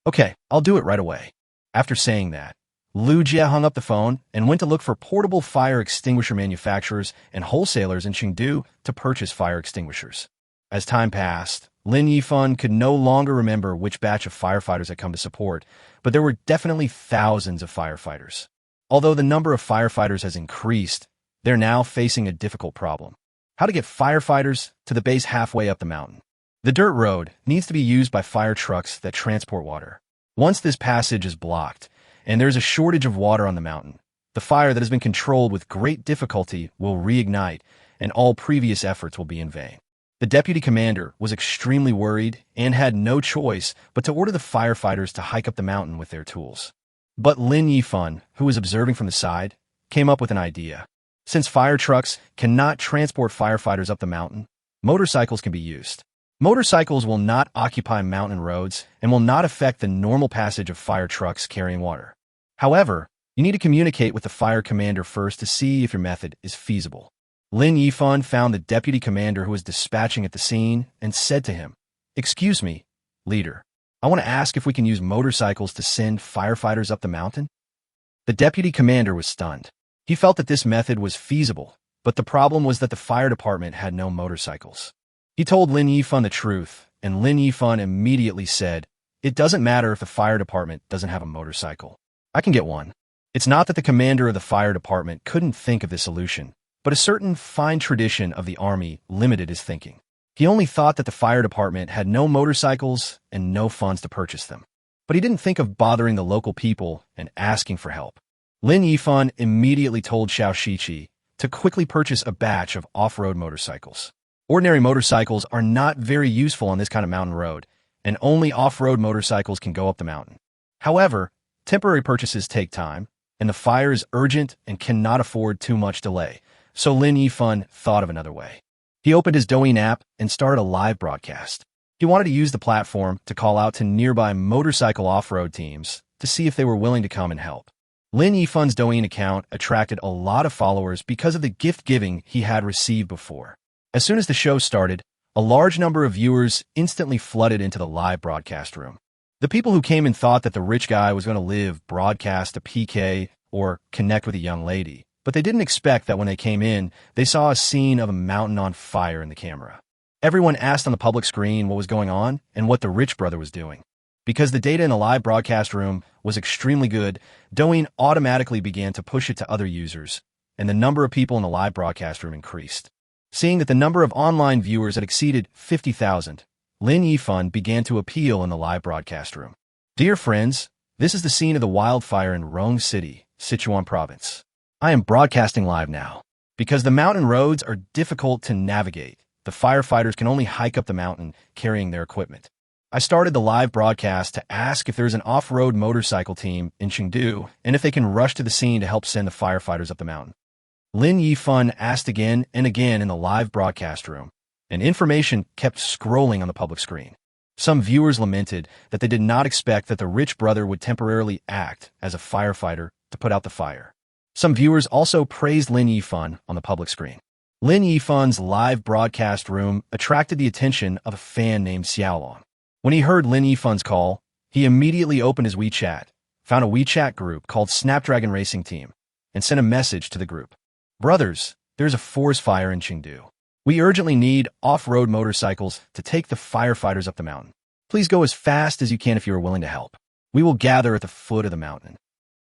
Okay, I'll do it right away. After saying that, Lu Jie hung up the phone and went to look for portable fire extinguisher manufacturers and wholesalers in Chengdu to purchase fire extinguishers. As time passed, Lin Yifan could no longer remember which batch of firefighters had come to support, but there were definitely thousands of firefighters. Although the number of firefighters has increased, they're now facing a difficult problem. How to get firefighters to the base halfway up the mountain. The dirt road needs to be used by fire trucks that transport water. Once this passage is blocked, and there's a shortage of water on the mountain, the fire that has been controlled with great difficulty will reignite, and all previous efforts will be in vain. The deputy commander was extremely worried and had no choice but to order the firefighters to hike up the mountain with their tools. But Lin Yifan, who was observing from the side, came up with an idea. Since fire trucks cannot transport firefighters up the mountain, motorcycles can be used. Motorcycles will not occupy mountain roads and will not affect the normal passage of fire trucks carrying water. However, you need to communicate with the fire commander first to see if your method is feasible. Lin Yifan found the deputy commander who was dispatching at the scene and said to him, "Excuse me, leader, I want to ask if we can use motorcycles to send firefighters up the mountain?" The deputy commander was stunned. He felt that this method was feasible, but the problem was that the fire department had no motorcycles. He told Lin Yifan the truth, and Lin Yifan immediately said, "It doesn't matter if the fire department doesn't have a motorcycle. I can get one." It's not that the commander of the fire department couldn't think of this solution, but a certain fine tradition of the army limited his thinking. He only thought that the fire department had no motorcycles and no funds to purchase them. But he didn't think of bothering the local people and asking for help. Lin Yifan immediately told Xiao Shiqi to quickly purchase a batch of off-road motorcycles. Ordinary motorcycles are not very useful on this kind of mountain road, and only off-road motorcycles can go up the mountain. However, temporary purchases take time, and the fire is urgent and cannot afford too much delay, so Lin Yifan thought of another way. He opened his Douyin app and started a live broadcast. He wanted to use the platform to call out to nearby motorcycle off-road teams to see if they were willing to come and help. Lin Yifan's Douyin account attracted a lot of followers because of the gift-giving he had received before. As soon as the show started, a large number of viewers instantly flooded into the live broadcast room. The people who came in thought that the rich guy was going to live broadcast a PK or connect with a young lady, but they didn't expect that when they came in, they saw a scene of a mountain on fire in the camera. Everyone asked on the public screen what was going on and what the rich brother was doing. Because the data in the live broadcast room was extremely good, Douyin automatically began to push it to other users, and the number of people in the live broadcast room increased. Seeing that the number of online viewers had exceeded 50,000, Lin Yifan began to appeal in the live broadcast room. "Dear friends, this is the scene of the wildfire in Rong City, Sichuan province. I am broadcasting live now. Because the mountain roads are difficult to navigate, the firefighters can only hike up the mountain carrying their equipment. I started the live broadcast to ask if there's an off-road motorcycle team in Chengdu and if they can rush to the scene to help send the firefighters up the mountain. Lin Yifan asked again and again in the live broadcast room, and information kept scrolling on the public screen. Some viewers lamented that they did not expect that the rich brother would temporarily act as a firefighter to put out the fire. Some viewers also praised Lin Yifan on the public screen. Lin Yifan's live broadcast room attracted the attention of a fan named Xiaolong. When he heard Lin Yifan's call, he immediately opened his WeChat, found a WeChat group called Snapdragon Racing Team, and sent a message to the group. Brothers, there's a forest fire in Chengdu. We urgently need off-road motorcycles to take the firefighters up the mountain. Please go as fast as you can if you are willing to help. We will gather at the foot of the mountain.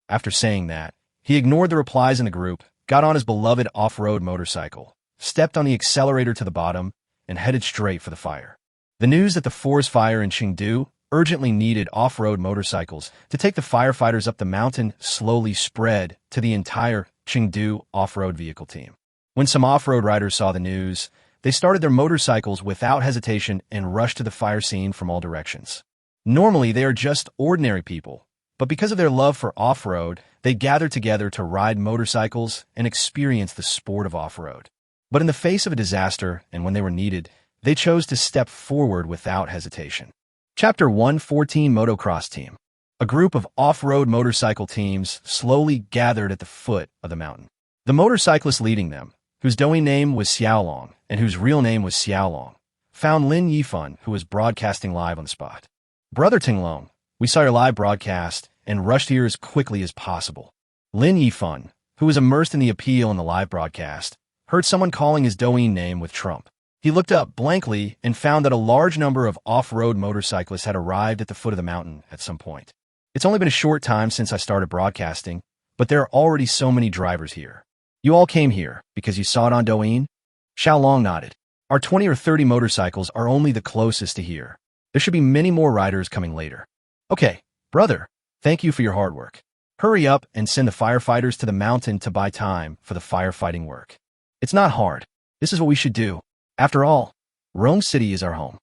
After saying that, he ignored the replies in the group, got on his beloved off-road motorcycle, stepped on the accelerator to the bottom, and headed straight for the fire. The news that the forest fire in Chengdu urgently needed off-road motorcycles to take the firefighters up the mountain slowly spread to the entire Chengdu off-road vehicle team. When some off-road riders saw the news, they started their motorcycles without hesitation and rushed to the fire scene from all directions. Normally, they are just ordinary people, but because of their love for off-road, they gathered together to ride motorcycles and experience the sport of off-road. But in the face of a disaster, and when they were needed, they chose to step forward without hesitation. Chapter 114 Motocross Team. A group of off-road motorcycle teams slowly gathered at the foot of the mountain. The motorcyclist leading them, whose Douyin name was Xiaolong and whose real name was Xiaolong, found Lin Yifan, who was broadcasting live on the spot. Brother Tinglong, we saw your live broadcast and rushed here as quickly as possible. Lin Yifan, who was immersed in the appeal in the live broadcast, heard someone calling his Douyin name with Trump. He looked up blankly and found that a large number of off-road motorcyclists had arrived at the foot of the mountain at some point. It's only been a short time since I started broadcasting, but there are already so many drivers here. You all came here because you saw it on Douyin? Xiaolong nodded. Our 20 or 30 motorcycles are only the closest to here. There should be many more riders coming later. Okay, brother, thank you for your hard work. Hurry up and send the firefighters to the mountain to buy time for the firefighting work. It's not hard. This is what we should do. After all, Rome City is our home.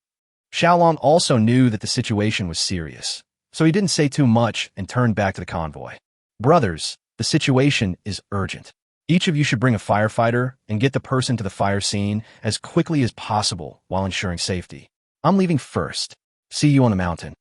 Xiaolong also knew that the situation was serious, so he didn't say too much and turned back to the convoy. Brothers, the situation is urgent. Each of you should bring a firefighter and get the person to the fire scene as quickly as possible while ensuring safety. I'm leaving first. See you on the mountain.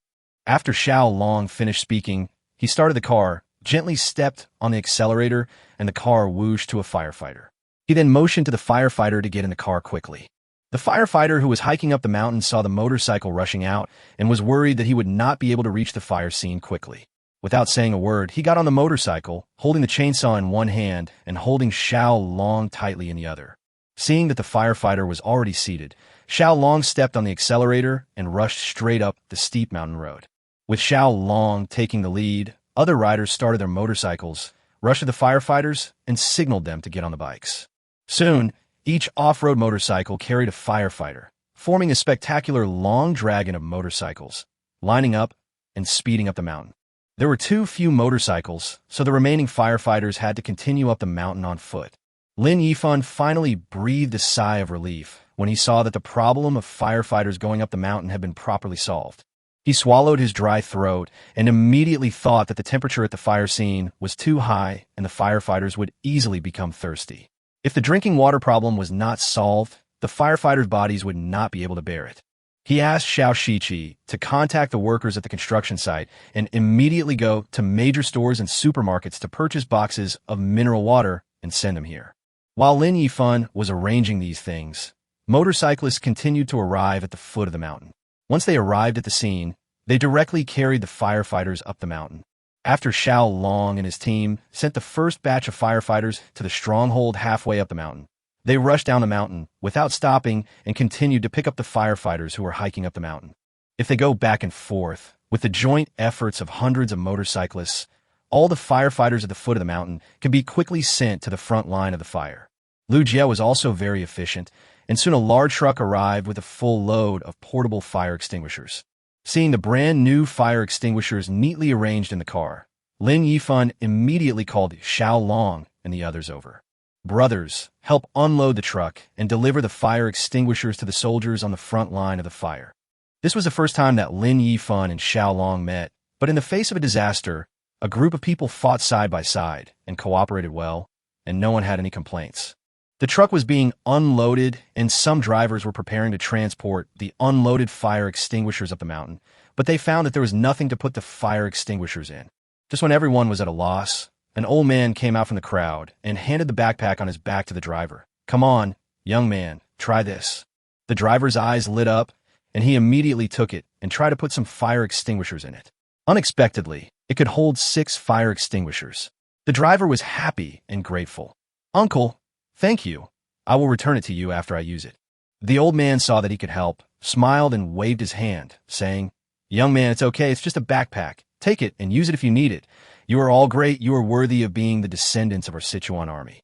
After Xiaolong finished speaking, he started the car, gently stepped on the accelerator, and the car whooshed to a firefighter. He then motioned to the firefighter to get in the car quickly. The firefighter who was hiking up the mountain saw the motorcycle rushing out and was worried that he would not be able to reach the fire scene quickly. Without saying a word, he got on the motorcycle, holding the chainsaw in one hand and holding Xiaolong tightly in the other. Seeing that the firefighter was already seated, Xiaolong stepped on the accelerator and rushed straight up the steep mountain road. With Xiaolong taking the lead, other riders started their motorcycles, rushed to the firefighters, and signaled them to get on the bikes. Soon, each off-road motorcycle carried a firefighter, forming a spectacular long dragon of motorcycles, lining up and speeding up the mountain. There were too few motorcycles, so the remaining firefighters had to continue up the mountain on foot. Lin Yifan finally breathed a sigh of relief when he saw that the problem of firefighters going up the mountain had been properly solved. He swallowed his dry throat and immediately thought that the temperature at the fire scene was too high and the firefighters would easily become thirsty. If the drinking water problem was not solved, the firefighters' bodies would not be able to bear it. He asked Xiao Shiqi to contact the workers at the construction site and immediately go to major stores and supermarkets to purchase boxes of mineral water and send them here. While Lin Yifan was arranging these things, motorcyclists continued to arrive at the foot of the mountain. Once they arrived at the scene, they directly carried the firefighters up the mountain. After Xiaolong and his team sent the first batch of firefighters to the stronghold halfway up the mountain, they rushed down the mountain without stopping and continued to pick up the firefighters who were hiking up the mountain. If they go back and forth, with the joint efforts of hundreds of motorcyclists, all the firefighters at the foot of the mountain can be quickly sent to the front line of the fire. Lu Jie was also very efficient, and soon a large truck arrived with a full load of portable fire extinguishers. Seeing the brand new fire extinguishers neatly arranged in the car, Lin Yifan immediately called Xiaolong and the others over. Brothers, help unload the truck and deliver the fire extinguishers to the soldiers on the front line of the fire. This was the first time that Lin Yifan and Xiaolong met, but in the face of a disaster, a group of people fought side by side and cooperated well, and no one had any complaints. The truck was being unloaded, and some drivers were preparing to transport the unloaded fire extinguishers up the mountain, but they found that there was nothing to put the fire extinguishers in. Just when everyone was at a loss, an old man came out from the crowd and handed the backpack on his back to the driver. "Come on, young man, try this." The driver's eyes lit up, and he immediately took it and tried to put some fire extinguishers in it. Unexpectedly, it could hold 6 fire extinguishers. The driver was happy and grateful. "Uncle, thank you. I will return it to you after I use it." The old man saw that he could help, smiled and waved his hand, saying, "Young man, it's okay. It's just a backpack. Take it and use it if you need it. You are all great. You are worthy of being the descendants of our Sichuan army."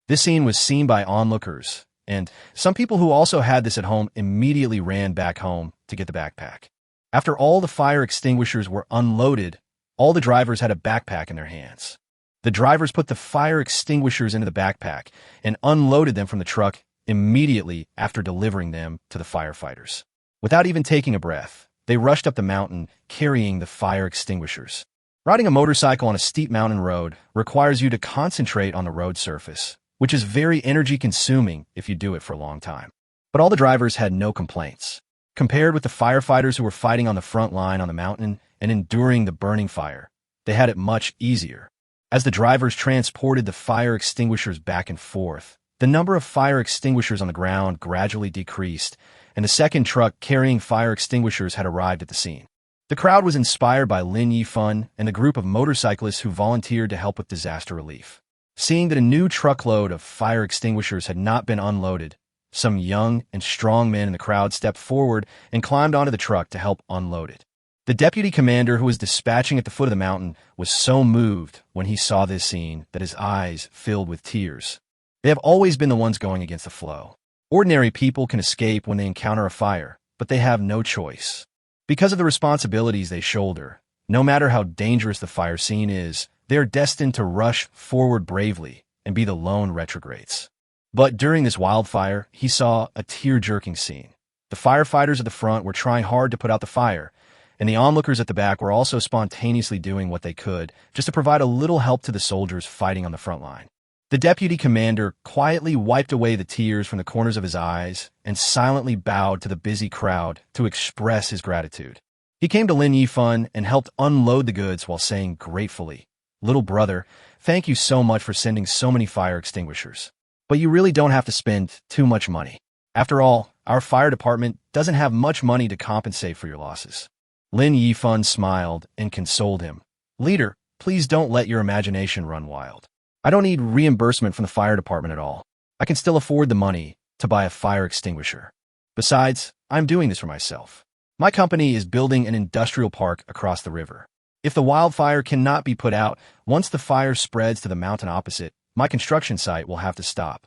This scene was seen by onlookers, and some people who also had this at home immediately ran back home to get the backpack. After all the fire extinguishers were unloaded, all the drivers had a backpack in their hands. The drivers put the fire extinguishers into the backpack and unloaded them from the truck immediately after delivering them to the firefighters. Without even taking a breath, they rushed up the mountain carrying the fire extinguishers. Riding a motorcycle on a steep mountain road requires you to concentrate on the road surface, which is very energy-consuming if you do it for a long time. But all the drivers had no complaints. Compared with the firefighters who were fighting on the front line on the mountain and enduring the burning fire, they had it much easier. As the drivers transported the fire extinguishers back and forth, the number of fire extinguishers on the ground gradually decreased, and the second truck carrying fire extinguishers had arrived at the scene. The crowd was inspired by Lin Yifan and the group of motorcyclists who volunteered to help with disaster relief. Seeing that a new truckload of fire extinguishers had not been unloaded, some young and strong men in the crowd stepped forward and climbed onto the truck to help unload it. The deputy commander who was dispatching at the foot of the mountain was so moved when he saw this scene that his eyes filled with tears. They have always been the ones going against the flow. Ordinary people can escape when they encounter a fire, but they have no choice. Because of the responsibilities they shoulder, no matter how dangerous the fire scene is, they are destined to rush forward bravely and be the lone retrogrades. But during this wildfire, he saw a tear-jerking scene. The firefighters at the front were trying hard to put out the fire, and the onlookers at the back were also spontaneously doing what they could just to provide a little help to the soldiers fighting on the front line. The deputy commander quietly wiped away the tears from the corners of his eyes and silently bowed to the busy crowd to express his gratitude. He came to Lin Yifan and helped unload the goods while saying gratefully, "Little brother, thank you so much for sending so many fire extinguishers. But you really don't have to spend too much money. After all, our fire department doesn't have much money to compensate for your losses." Lin Yifan smiled and consoled him. "Leader, please don't let your imagination run wild. I don't need reimbursement from the fire department at all. I can still afford the money to buy a fire extinguisher. Besides, I'm doing this for myself. My company is building an industrial park across the river. If the wildfire cannot be put out, once the fire spreads to the mountain opposite, my construction site will have to stop."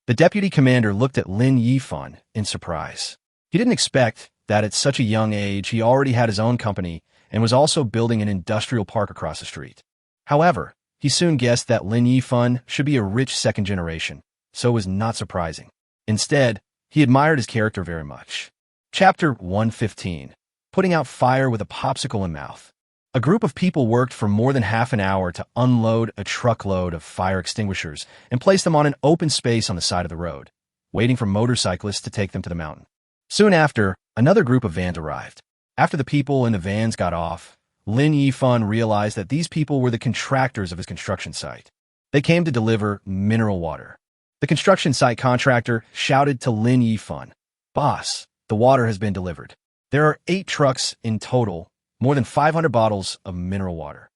The deputy commander looked at Lin Yifan in surprise. He didn't expect that at such a young age he already had his own company and was also building an industrial park across the street. However, he soon guessed that Lin Yifan should be a rich second generation, so it was not surprising. Instead, he admired his character very much. Chapter 115. Putting out fire with a popsicle in mouth. A group of people worked for more than half an hour to unload a truckload of fire extinguishers and place them on an open space on the side of the road, waiting for motorcyclists to take them to the mountain. Soon after, another group of vans arrived. After the people in the vans got off, Lin Yifan realized that these people were the contractors of his construction site. They came to deliver mineral water. The construction site contractor shouted to Lin Yifan, "Boss, the water has been delivered. There are 8 trucks in total, more than 500 bottles of mineral water."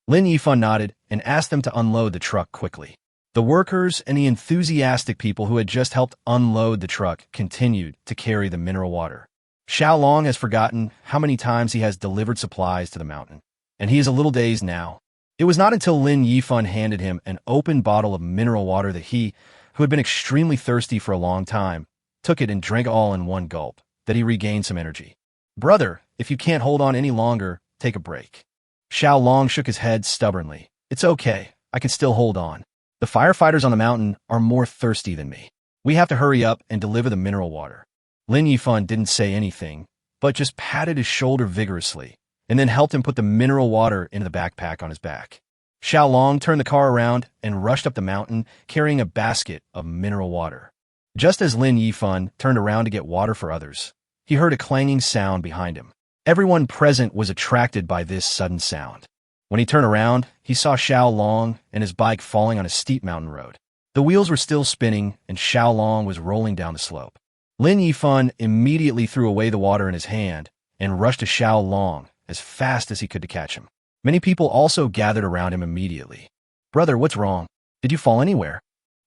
Lin Yifan nodded and asked them to unload the truck quickly. The workers and the enthusiastic people who had just helped unload the truck continued to carry the mineral water. Xiaolong has forgotten how many times he has delivered supplies to the mountain, and he is a little dazed now. It was not until Lin Yifan handed him an open bottle of mineral water that he, who had been extremely thirsty for a long time, took it and drank all in one gulp, that he regained some energy. "Brother, if you can't hold on any longer, take a break." Xiaolong shook his head stubbornly. "It's okay, I can still hold on." The firefighters on the mountain are more thirsty than me. We have to hurry up and deliver the mineral water. Lin Yifan didn't say anything, but just patted his shoulder vigorously, and then helped him put the mineral water into the backpack on his back. Xiaolong turned the car around and rushed up the mountain, carrying a basket of mineral water. Just as Lin Yifan turned around to get water for others, he heard a clanging sound behind him. Everyone present was attracted by this sudden sound. When he turned around, he saw Xiaolong and his bike falling on a steep mountain road. The wheels were still spinning, and Xiaolong was rolling down the slope. Lin Yifan immediately threw away the water in his hand and rushed to Xiaolong as fast as he could to catch him. Many people also gathered around him immediately. "Brother, what's wrong? Did you fall anywhere?"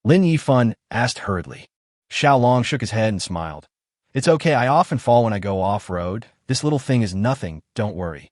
Lin Yifan asked hurriedly. Xiaolong shook his head and smiled. "It's okay, I often fall when I go off-road. This little thing is nothing, don't worry."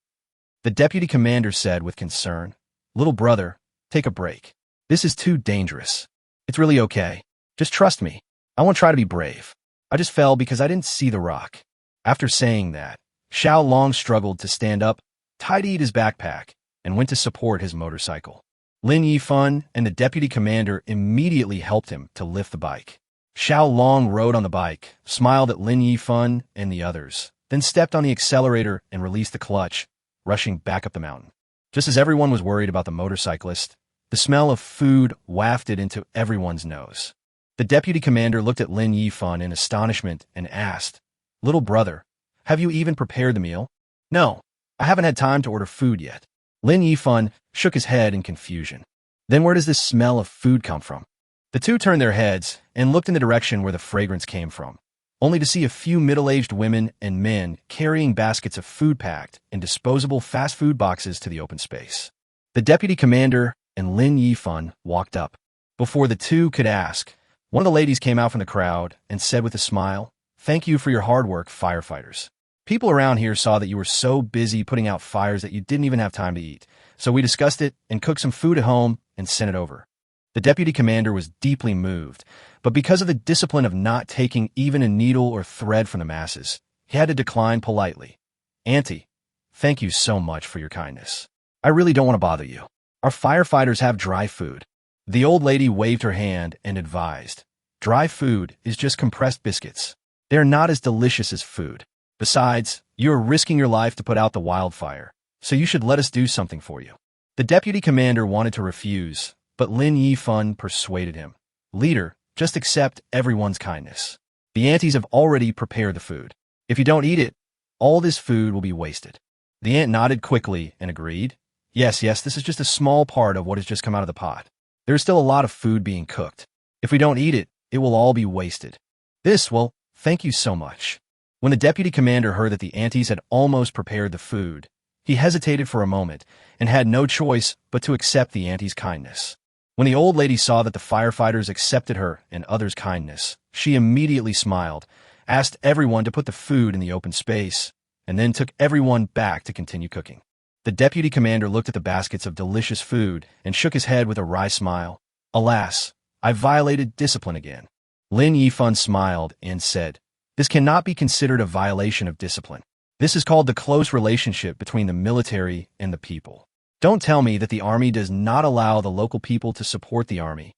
The deputy commander said with concern, "Little brother, take a break. This is too dangerous. It's really okay. Just trust me. I won't try to be brave. I just fell because I didn't see the rock." After saying that, Xiaolong struggled to stand up, tidied his backpack, and went to support his motorcycle. Lin Yifan and the deputy commander immediately helped him to lift the bike. Xiaolong rode on the bike, smiled at Lin Yifan and the others, then stepped on the accelerator and released the clutch, rushing back up the mountain. Just as everyone was worried about the motorcyclist, the smell of food wafted into everyone's nose. The deputy commander looked at Lin Yifan in astonishment and asked, "Little brother, have you even prepared the meal?" "No, I haven't had time to order food yet." Lin Yifan shook his head in confusion. "Then where does this smell of food come from?" The two turned their heads and looked in the direction where the fragrance came from, only to see a few middle-aged women and men carrying baskets of food packed in disposable fast food boxes to the open space. The deputy commander and Lin Yifan walked up. Before the two could ask, one of the ladies came out from the crowd and said with a smile, "Thank you for your hard work, firefighters. People around here saw that you were so busy putting out fires that you didn't even have time to eat, so we discussed it and cooked some food at home and sent it over." The deputy commander was deeply moved, but because of the discipline of not taking even a needle or thread from the masses, he had to decline politely. "Auntie, thank you so much for your kindness. I really don't want to bother you. Our firefighters have dry food." The old lady waved her hand and advised, "Dry food is just compressed biscuits. They are not as delicious as food. Besides, you are risking your life to put out the wildfire, so you should let us do something for you." The deputy commander wanted to refuse, but Lin Yifan persuaded him. "Leader, just accept everyone's kindness. The aunties have already prepared the food. If you don't eat it, all this food will be wasted." The aunt nodded quickly and agreed. Yes, this is just a small part of what has just come out of the pot. There is still a lot of food being cooked. If we don't eat it, it will all be wasted." Well, thank you so much." When the deputy commander heard that the aunties had almost prepared the food, he hesitated for a moment and had no choice but to accept the auntie's kindness. When the old lady saw that the firefighters accepted her and others' kindness, she immediately smiled, asked everyone to put the food in the open space, and then took everyone back to continue cooking. The deputy commander looked at the baskets of delicious food and shook his head with a wry smile. "Alas, I violated discipline again." Lin Yifan smiled and said, "This cannot be considered a violation of discipline. This is called the close relationship between the military and the people. Don't tell me that the army does not allow the local people to support the army."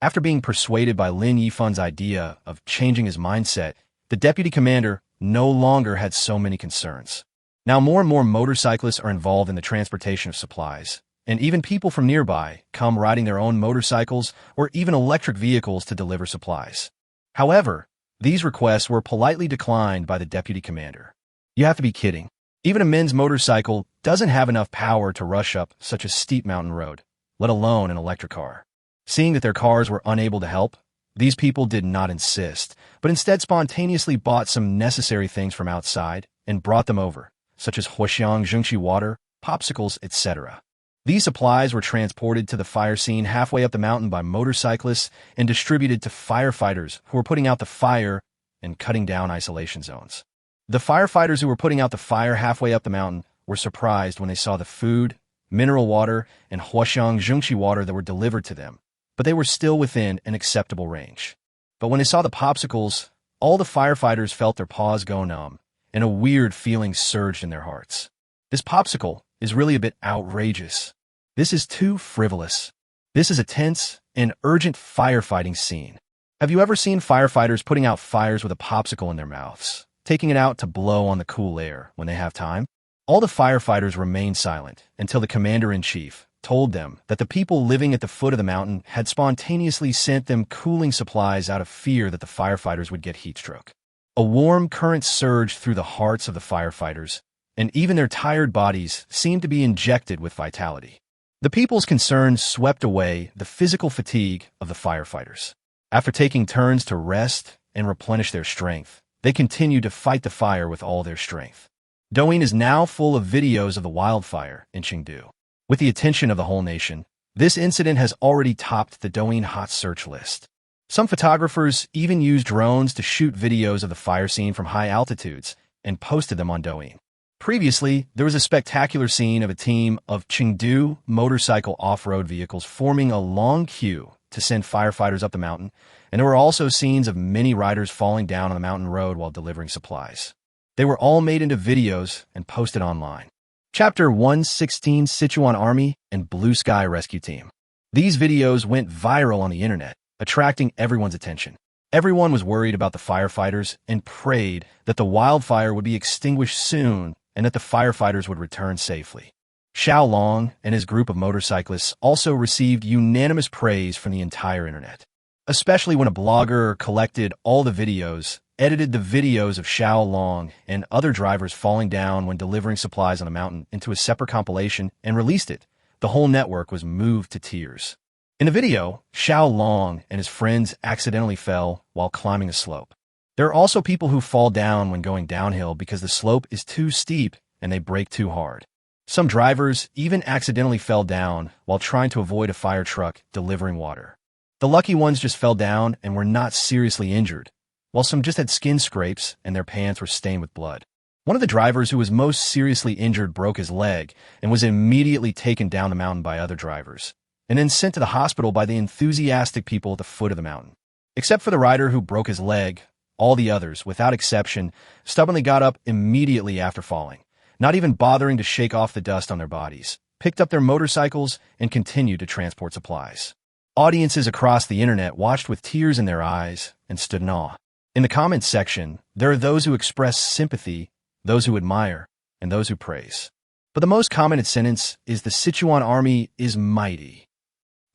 After being persuaded by Lin Yifan's idea of changing his mindset, the deputy commander no longer had so many concerns. Now more and more motorcyclists are involved in the transportation of supplies, and even people from nearby come riding their own motorcycles or even electric vehicles to deliver supplies. However, these requests were politely declined by the deputy commander. You have to be kidding. Even a men's motorcycle doesn't have enough power to rush up such a steep mountain road, let alone an electric car. Seeing that their cars were unable to help, these people did not insist, but instead spontaneously bought some necessary things from outside and brought them over, such as huoxiang zhengqi water, popsicles, etc. These supplies were transported to the fire scene halfway up the mountain by motorcyclists and distributed to firefighters who were putting out the fire and cutting down isolation zones. The firefighters who were putting out the fire halfway up the mountain were surprised when they saw the food, mineral water, and huoxiang zhengqi water that were delivered to them, but they were still within an acceptable range. But when they saw the popsicles, all the firefighters felt their paws go numb, and a weird feeling surged in their hearts. This popsicle is really a bit outrageous. This is too frivolous. This is a tense and urgent firefighting scene. Have you ever seen firefighters putting out fires with a popsicle in their mouths, taking it out to blow on the cool air when they have time? All the firefighters remained silent until the commander-in-chief told them that the people living at the foot of the mountain had spontaneously sent them cooling supplies out of fear that the firefighters would get heat stroke. A warm current surged through the hearts of the firefighters, and even their tired bodies seemed to be injected with vitality. The people's concerns swept away the physical fatigue of the firefighters. After taking turns to rest and replenish their strength, they continued to fight the fire with all their strength. Douyin is now full of videos of the wildfire in Chengdu. With the attention of the whole nation, this incident has already topped the Douyin hot search list. Some photographers even used drones to shoot videos of the fire scene from high altitudes and posted them on Douyin. Previously, there was a spectacular scene of a team of Chengdu motorcycle off-road vehicles forming a long queue to send firefighters up the mountain, and there were also scenes of many riders falling down on the mountain road while delivering supplies. They were all made into videos and posted online. Chapter 116: Sichuan Army and Blue Sky Rescue Team. These videos went viral on the internet, attracting everyone's attention. Everyone was worried about the firefighters and prayed that the wildfire would be extinguished soon and that the firefighters would return safely. Xiao Long and his group of motorcyclists also received unanimous praise from the entire internet, especially when a blogger collected all the videos, edited the videos of Xiao Long and other drivers falling down when delivering supplies on a mountain into a separate compilation and released it. The whole network was moved to tears. In the video, Xiao Long and his friends accidentally fell while climbing a slope. There are also people who fall down when going downhill because the slope is too steep and they brake too hard. Some drivers even accidentally fell down while trying to avoid a fire truck delivering water. The lucky ones just fell down and were not seriously injured, while some just had skin scrapes and their pants were stained with blood. One of the drivers who was most seriously injured broke his leg and was immediately taken down the mountain by other drivers, and then sent to the hospital by the enthusiastic people at the foot of the mountain. Except for the rider who broke his leg, all the others, without exception, stubbornly got up immediately after falling, not even bothering to shake off the dust on their bodies, picked up their motorcycles, and continued to transport supplies. Audiences across the internet watched with tears in their eyes and stood in awe. In the comments section, there are those who express sympathy, those who admire, and those who praise. But the most commented sentence is "The Sichuan Army is mighty."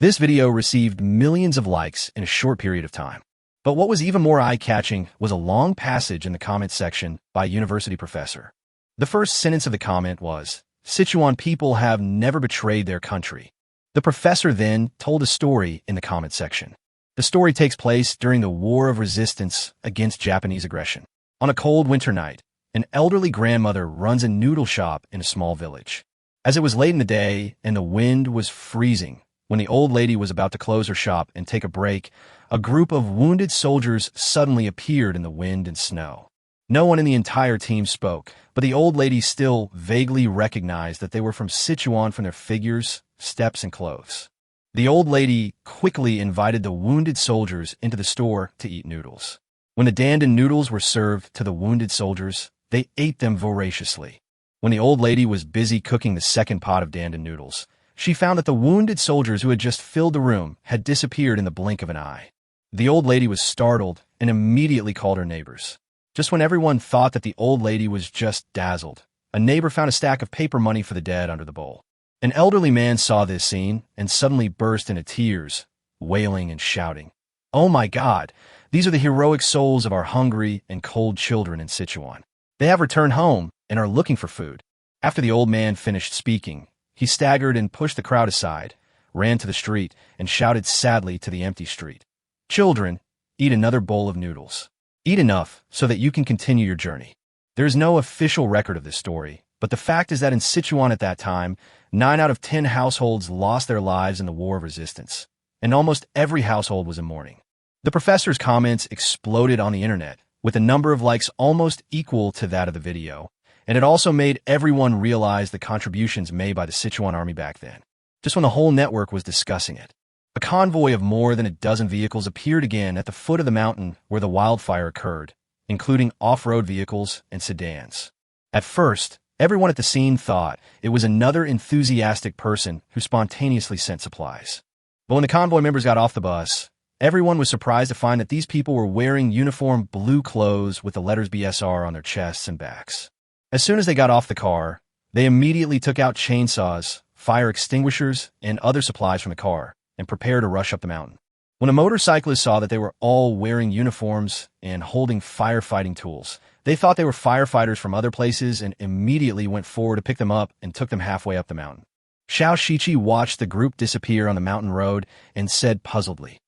This video received millions of likes in a short period of time. But what was even more eye-catching was a long passage in the comments section by a university professor. The first sentence of the comment was, "Sichuan people have never betrayed their country." The professor then told a story in the comment section. The story takes place during the War of Resistance against Japanese aggression. On a cold winter night, an elderly grandmother runs a noodle shop in a small village. As it was late in the day and the wind was freezing, when the old lady was about to close her shop and take a break, a group of wounded soldiers suddenly appeared in the wind and snow. No one in the entire team spoke, but the old lady still vaguely recognized that they were from Sichuan from their figures, steps, and clothes. The old lady quickly invited the wounded soldiers into the store to eat noodles. When the dandan noodles were served to the wounded soldiers, they ate them voraciously. When the old lady was busy cooking the second pot of dandan noodles, she found that the wounded soldiers who had just filled the room had disappeared in the blink of an eye. The old lady was startled and immediately called her neighbors. Just when everyone thought that the old lady was just dazzled, a neighbor found a stack of paper money for the dead under the bowl. An elderly man saw this scene and suddenly burst into tears, wailing and shouting, "Oh my God, these are the heroic souls of our hungry and cold children in Sichuan. They have returned home and are looking for food." After the old man finished speaking, he staggered and pushed the crowd aside, ran to the street, and shouted sadly to the empty street, "Children, eat another bowl of noodles. Eat enough so that you can continue your journey." There is no official record of this story, but the fact is that in Sichuan at that time, 9 out of 10 households lost their lives in the War of Resistance, and almost every household was in mourning. The professor's comments exploded on the internet, with a number of likes almost equal to that of the video, and it also made everyone realize the contributions made by the Sichuan Army back then, just when the whole network was discussing it. A convoy of more than a dozen vehicles appeared again at the foot of the mountain where the wildfire occurred, including off-road vehicles and sedans. At first, everyone at the scene thought it was another enthusiastic person who spontaneously sent supplies. But when the convoy members got off the bus, everyone was surprised to find that these people were wearing uniform blue clothes with the letters BSR on their chests and backs. As soon as they got off the car, they immediately took out chainsaws, fire extinguishers, and other supplies from the car and prepared to rush up the mountain. When a motorcyclist saw that they were all wearing uniforms and holding firefighting tools, they thought they were firefighters from other places and immediately went forward to pick them up and took them halfway up the mountain. Xiao Shiqi watched the group disappear on the mountain road and said puzzledly,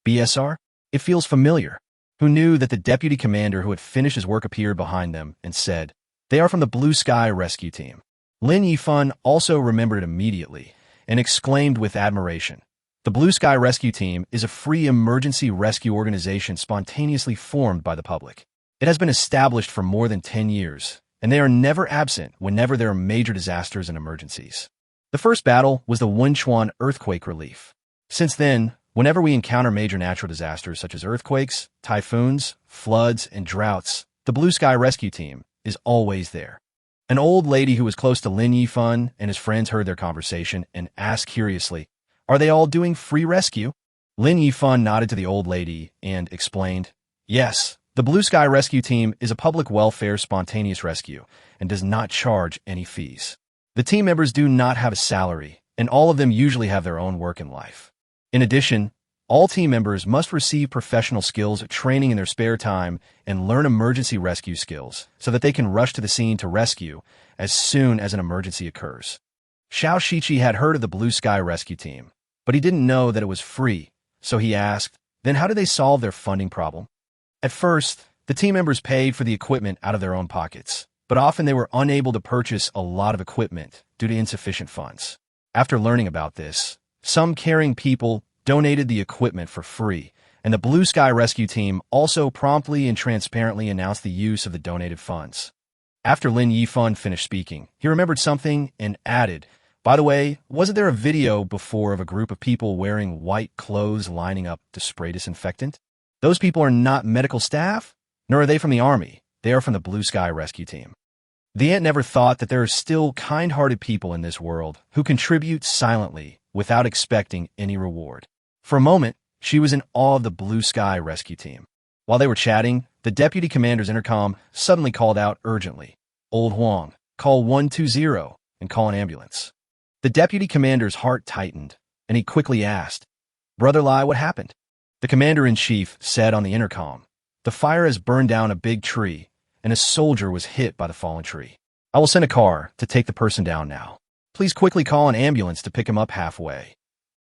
"BSR? It feels familiar." Who knew that the deputy commander who had finished his work appeared behind them and said, "They are from the Blue Sky Rescue Team." Lin Yifan also remembered it immediately and exclaimed with admiration, "The Blue Sky Rescue Team is a free emergency rescue organization spontaneously formed by the public. It has been established for more than 10 years, and they are never absent whenever there are major disasters and emergencies." The first battle was the Wenchuan earthquake relief. Since then, whenever we encounter major natural disasters such as earthquakes, typhoons, floods, and droughts, the Blue Sky Rescue Team is always there. An old lady who was close to Lin Yifan and his friends heard their conversation and asked curiously, "Are they all doing free rescue?" Lin Yifan nodded to the old lady and explained, "Yes, the Blue Sky Rescue Team is a public welfare spontaneous rescue and does not charge any fees. The team members do not have a salary, and all of them usually have their own work in life. In addition, all team members must receive professional skills training in their spare time and learn emergency rescue skills so that they can rush to the scene to rescue as soon as an emergency occurs." Xiao Shiqi had heard of the Blue Sky Rescue Team, but he didn't know that it was free, so he asked, "Then how do they solve their funding problem?" At first, the team members paid for the equipment out of their own pockets, but often they were unable to purchase a lot of equipment due to insufficient funds. After learning about this, some caring people donated the equipment for free, and the Blue Sky Rescue Team also promptly and transparently announced the use of the donated funds. After Lin Yifan finished speaking, he remembered something and added, "By the way, wasn't there a video before of a group of people wearing white clothes lining up to spray disinfectant? Those people are not medical staff, nor are they from the army. They are from the Blue Sky Rescue Team." The ant never thought that there are still kind-hearted people in this world who contribute silently without expecting any reward. For a moment, she was in awe of the Blue Sky Rescue Team. While they were chatting, the deputy commander's intercom suddenly called out urgently, "Old Huang, call 120 and call an ambulance." The deputy commander's heart tightened, and he quickly asked, "Brother Lai, what happened?" The commander-in-chief said on the intercom, "The fire has burned down a big tree, and a soldier was hit by the fallen tree. I will send a car to take the person down now. Please quickly call an ambulance to pick him up halfway."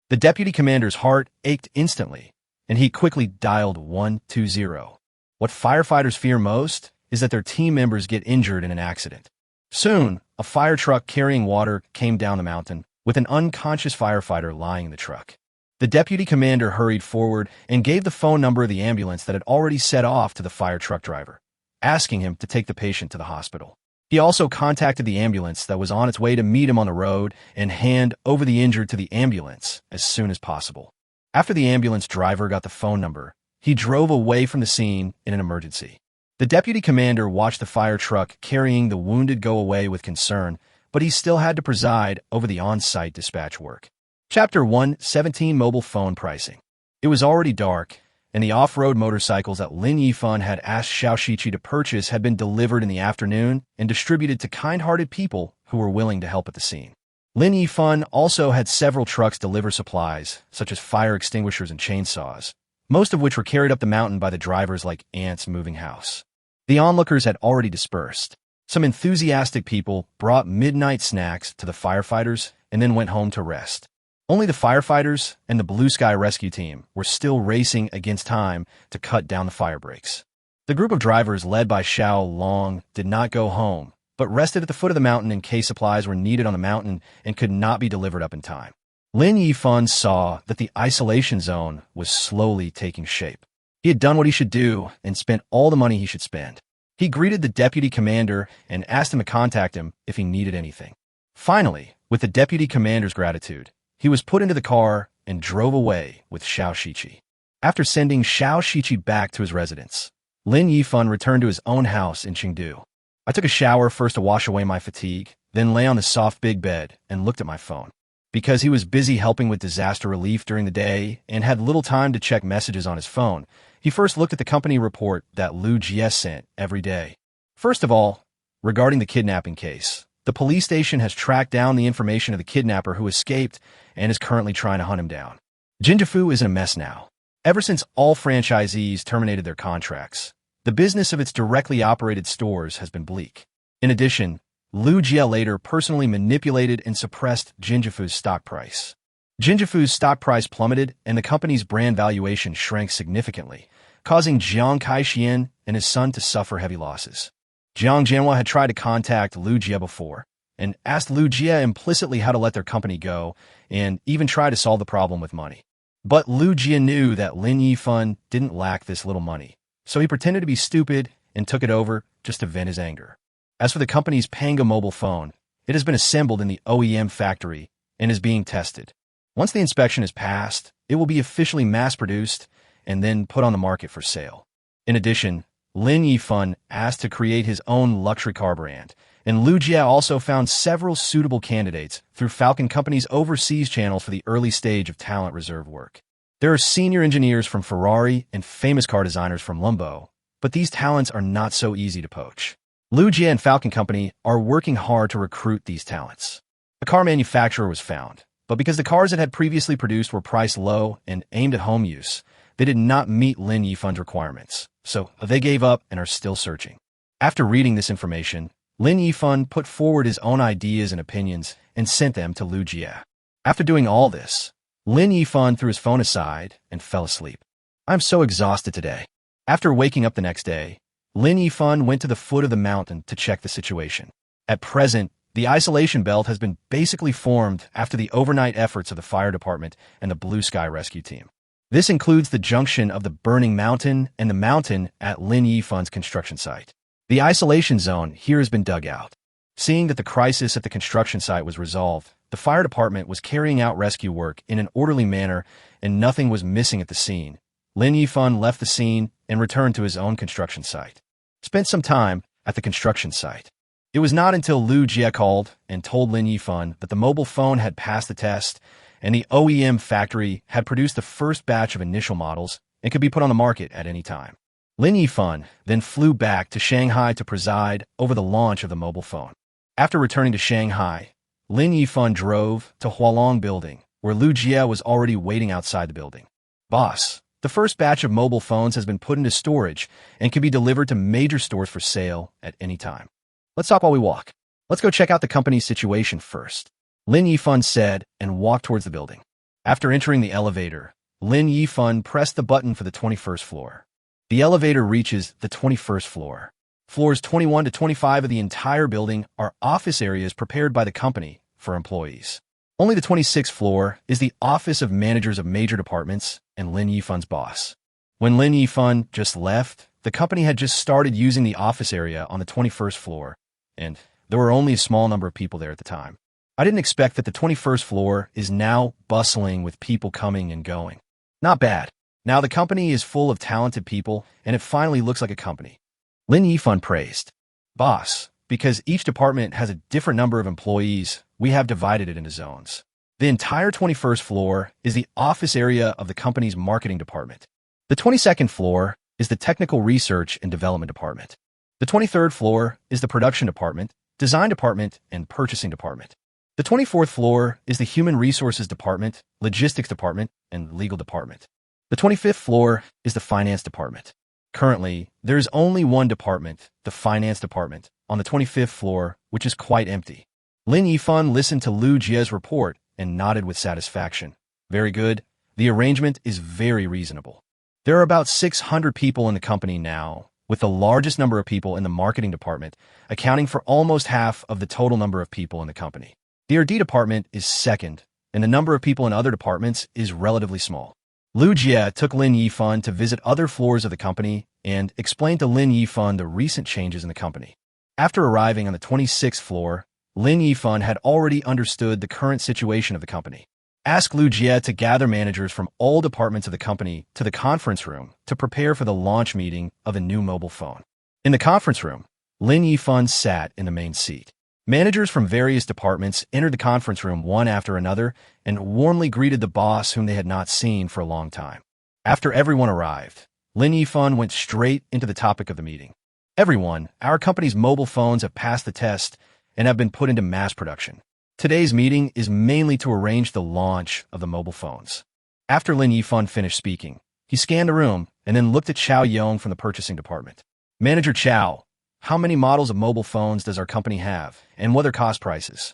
The deputy commander's heart ached instantly, and he quickly dialed 120. What firefighters fear most is that their team members get injured in an accident. Soon, a fire truck carrying water came down the mountain, with an unconscious firefighter lying in the truck. The deputy commander hurried forward and gave the phone number of the ambulance that had already set off to the fire truck driver, asking him to take the patient to the hospital. He also contacted the ambulance that was on its way to meet him on the road and hand over the injured to the ambulance as soon as possible. After the ambulance driver got the phone number, he drove away from the scene in an emergency. The deputy commander watched the fire truck carrying the wounded go away with concern, but he still had to preside over the on-site dispatch work. Chapter 1:17 Mobile Phone Pricing. It was already dark, and the off-road motorcycles that Lin Yifan had asked Xiao Shiqi to purchase had been delivered in the afternoon and distributed to kind-hearted people who were willing to help at the scene. Lin Yifan also had several trucks deliver supplies, such as fire extinguishers and chainsaws, most of which were carried up the mountain by the drivers like ants moving house. The onlookers had already dispersed. Some enthusiastic people brought midnight snacks to the firefighters and then went home to rest. Only the firefighters and the Blue Sky Rescue Team were still racing against time to cut down the fire breaks. The group of drivers led by Xiao Long did not go home, but rested at the foot of the mountain in case supplies were needed on the mountain and could not be delivered up in time. Lin Yifan saw that the isolation zone was slowly taking shape. He had done what he should do and spent all the money he should spend. He greeted the deputy commander and asked him to contact him if he needed anything. Finally, with the deputy commander's gratitude, he was put into the car and drove away with Xiao Shiqi. After sending Xiao Shiqi back to his residence, Lin Yifan returned to his own house in Chengdu. I took a shower first to wash away my fatigue, then lay on the soft big bed and looked at my phone. Because he was busy helping with disaster relief during the day and had little time to check messages on his phone, he first looked at the company report that Liu Jie sent every day. First of all, regarding the kidnapping case, the police station has tracked down the information of the kidnapper who escaped and is currently trying to hunt him down. Jinjifu is in a mess now. Ever since all franchisees terminated their contracts, the business of its directly operated stores has been bleak. In addition, Liu Jie later personally manipulated and suppressed Jinjifu's stock price. Jinjifu's stock price plummeted and the company's brand valuation shrank significantly, causing Jiang Kaixian and his son to suffer heavy losses. Jiang Jianhua had tried to contact Liu Jie before and asked Liu Jie implicitly how to let their company go and even try to solve the problem with money. But Liu Jie knew that Lin Yifan didn't lack this little money, so he pretended to be stupid and took it over just to vent his anger. As for the company's Panga mobile phone, it has been assembled in the OEM factory and is being tested. Once the inspection is passed, it will be officially mass-produced and then put on the market for sale. In addition, Lin Yifan asked to create his own luxury car brand, and Liu Jie also found several suitable candidates through Falcon Company's overseas channels for the early stage of talent reserve work. There are senior engineers from Ferrari and famous car designers from Lumbo, but these talents are not so easy to poach. Liu Jie and Falcon Company are working hard to recruit these talents. A car manufacturer was found, but because the cars it had previously produced were priced low and aimed at home use, they did not meet Lin Yifan's requirements, so they gave up and are still searching. After reading this information, Lin Yifan put forward his own ideas and opinions and sent them to Liu Jie. After doing all this, Lin Yifan threw his phone aside and fell asleep. "I'm so exhausted today." After waking up the next day, Lin Yifan went to the foot of the mountain to check the situation. At present, the isolation belt has been basically formed after the overnight efforts of the fire department and the Blue Sky Rescue Team. This includes the junction of the burning mountain and the mountain at Lin Yifan's construction site. The isolation zone here has been dug out. Seeing that the crisis at the construction site was resolved, the fire department was carrying out rescue work in an orderly manner and nothing was missing at the scene. Lin Yifan left the scene and returned to his own construction site. Spent some time at the construction site. It was not until Liu Jie called and told Lin Yifan that the mobile phone had passed the test and the OEM factory had produced the first batch of initial models and could be put on the market at any time. Lin Yifan then flew back to Shanghai to preside over the launch of the mobile phone. After returning to Shanghai, Lin Yifan drove to Hualong Building, where Liu Jie was already waiting outside the building. "Boss, the first batch of mobile phones has been put into storage and can be delivered to major stores for sale at any time. Let's stop while we walk. Let's go check out the company's situation first," Lin Yifan said and walked towards the building. After entering the elevator, Lin Yifan pressed the button for the 21st floor. The elevator reaches the 21st floor. Floors 21 to 25 of the entire building are office areas prepared by the company for employees. Only the 26th floor is the office of managers of major departments and Lin Yifan's boss. When Lin Yifan just left, the company had just started using the office area on the 21st floor, and there were only a small number of people there at the time. I didn't expect that the 21st floor is now bustling with people coming and going. Not bad. Now the company is full of talented people, and it finally looks like a company. Lin Yifan praised. "Boss, because each department has a different number of employees, we have divided it into zones. The entire 21st floor is the office area of the company's marketing department. The 22nd floor is the technical research and development department. The 23rd floor is the production department, design department, and purchasing department. The 24th floor is the human resources department, logistics department, and legal department. The 25th floor is the finance department. Currently, there is only one department, the finance department, on the 25th floor, which is quite empty." Lin Yifan listened to Liu Jie's report and nodded with satisfaction. "Very good. The arrangement is very reasonable. There are about 600 people in the company now, with the largest number of people in the marketing department, accounting for almost half of the total number of people in the company. The R&D department is second, and the number of people in other departments is relatively small." Liu Jie took Lin Yifan to visit other floors of the company and explained to Lin Yifan the recent changes in the company. After arriving on the 26th floor, Lin Yifan had already understood the current situation of the company. Asked Liu Jie to gather managers from all departments of the company to the conference room to prepare for the launch meeting of a new mobile phone. In the conference room, Lin Yifan sat in the main seat. Managers from various departments entered the conference room one after another and warmly greeted the boss whom they had not seen for a long time. After everyone arrived, Lin Yifan went straight into the topic of the meeting. Everyone, our company's mobile phones have passed the test and have been put into mass production. Today's meeting is mainly to arrange the launch of the mobile phones. After Lin Yifan finished speaking, he scanned the room and then looked at Chao Yong from the purchasing department. Manager Chao, how many models of mobile phones does our company have, and what are cost prices?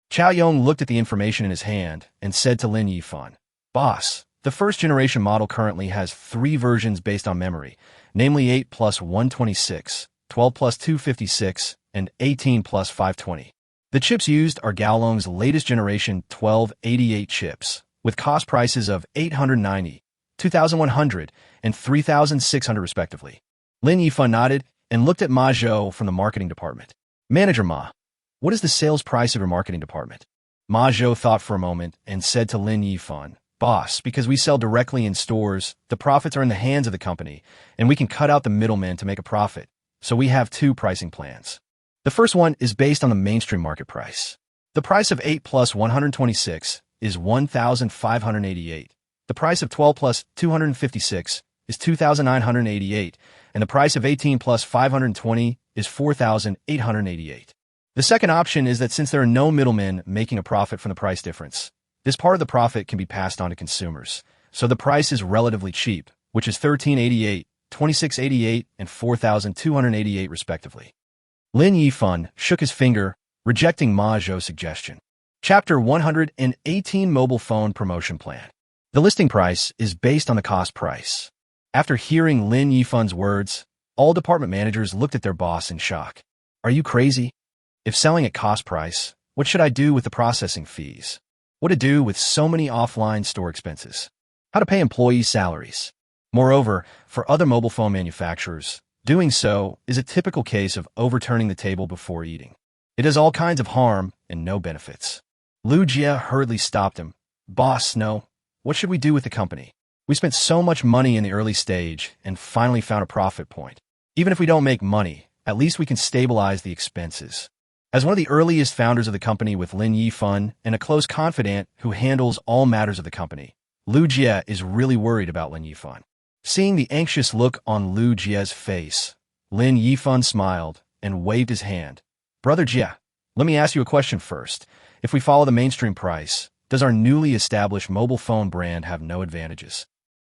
Chao Yong looked at the information in his hand and said to Lin Yifan, Boss, the first generation model currently has 3 versions based on memory, namely 8 plus 126, 12 plus 256, and 18 plus 520. The chips used are Gaolong's latest generation 1288 chips, with cost prices of 890, 2,100, and 3,600 respectively. Lin Yifan nodded and looked at Ma Zhou from the marketing department. Manager Ma, what is the sales price of your marketing department? Ma Zhou thought for a moment and said to Lin Yifan, Boss, because we sell directly in stores, the profits are in the hands of the company, and we can cut out the middlemen to make a profit. So we have 2 pricing plans. The first one is based on the mainstream market price. The price of 8 plus 126 is 1,588. The price of 12 plus 256 is 2,988, and the price of 18 plus 520 is 4,888. The second option is that since there are no middlemen making a profit from the price difference, this part of the profit can be passed on to consumers, so the price is relatively cheap, which is 1,388, 2,688, and 4,288 respectively. Lin Yifan shook his finger, rejecting Ma Zhou's suggestion. Chapter 118 Mobile Phone Promotion Plan. The listing price is based on the cost price. After hearing Lin Yifan's words, all department managers looked at their boss in shock. Are you crazy? If selling at cost price, what should I do with the processing fees? What to do with so many offline store expenses? How to pay employees' salaries? Moreover, for other mobile phone manufacturers, doing so is a typical case of overturning the table before eating. It does all kinds of harm and no benefits. Lu Jia hurriedly stopped him. Boss, no. What should we do with the company? We spent so much money in the early stage and finally found a profit point. Even if we don't make money, at least we can stabilize the expenses. As one of the earliest founders of the company with Lin Yifan and a close confidant who handles all matters of the company, Lu Jia is really worried about Lin Yifan. Seeing the anxious look on Lu Jia's face, Lin Yifan smiled and waved his hand. Brother Jia, let me ask you a question first. If we follow the mainstream price, does our newly established mobile phone brand have no advantages?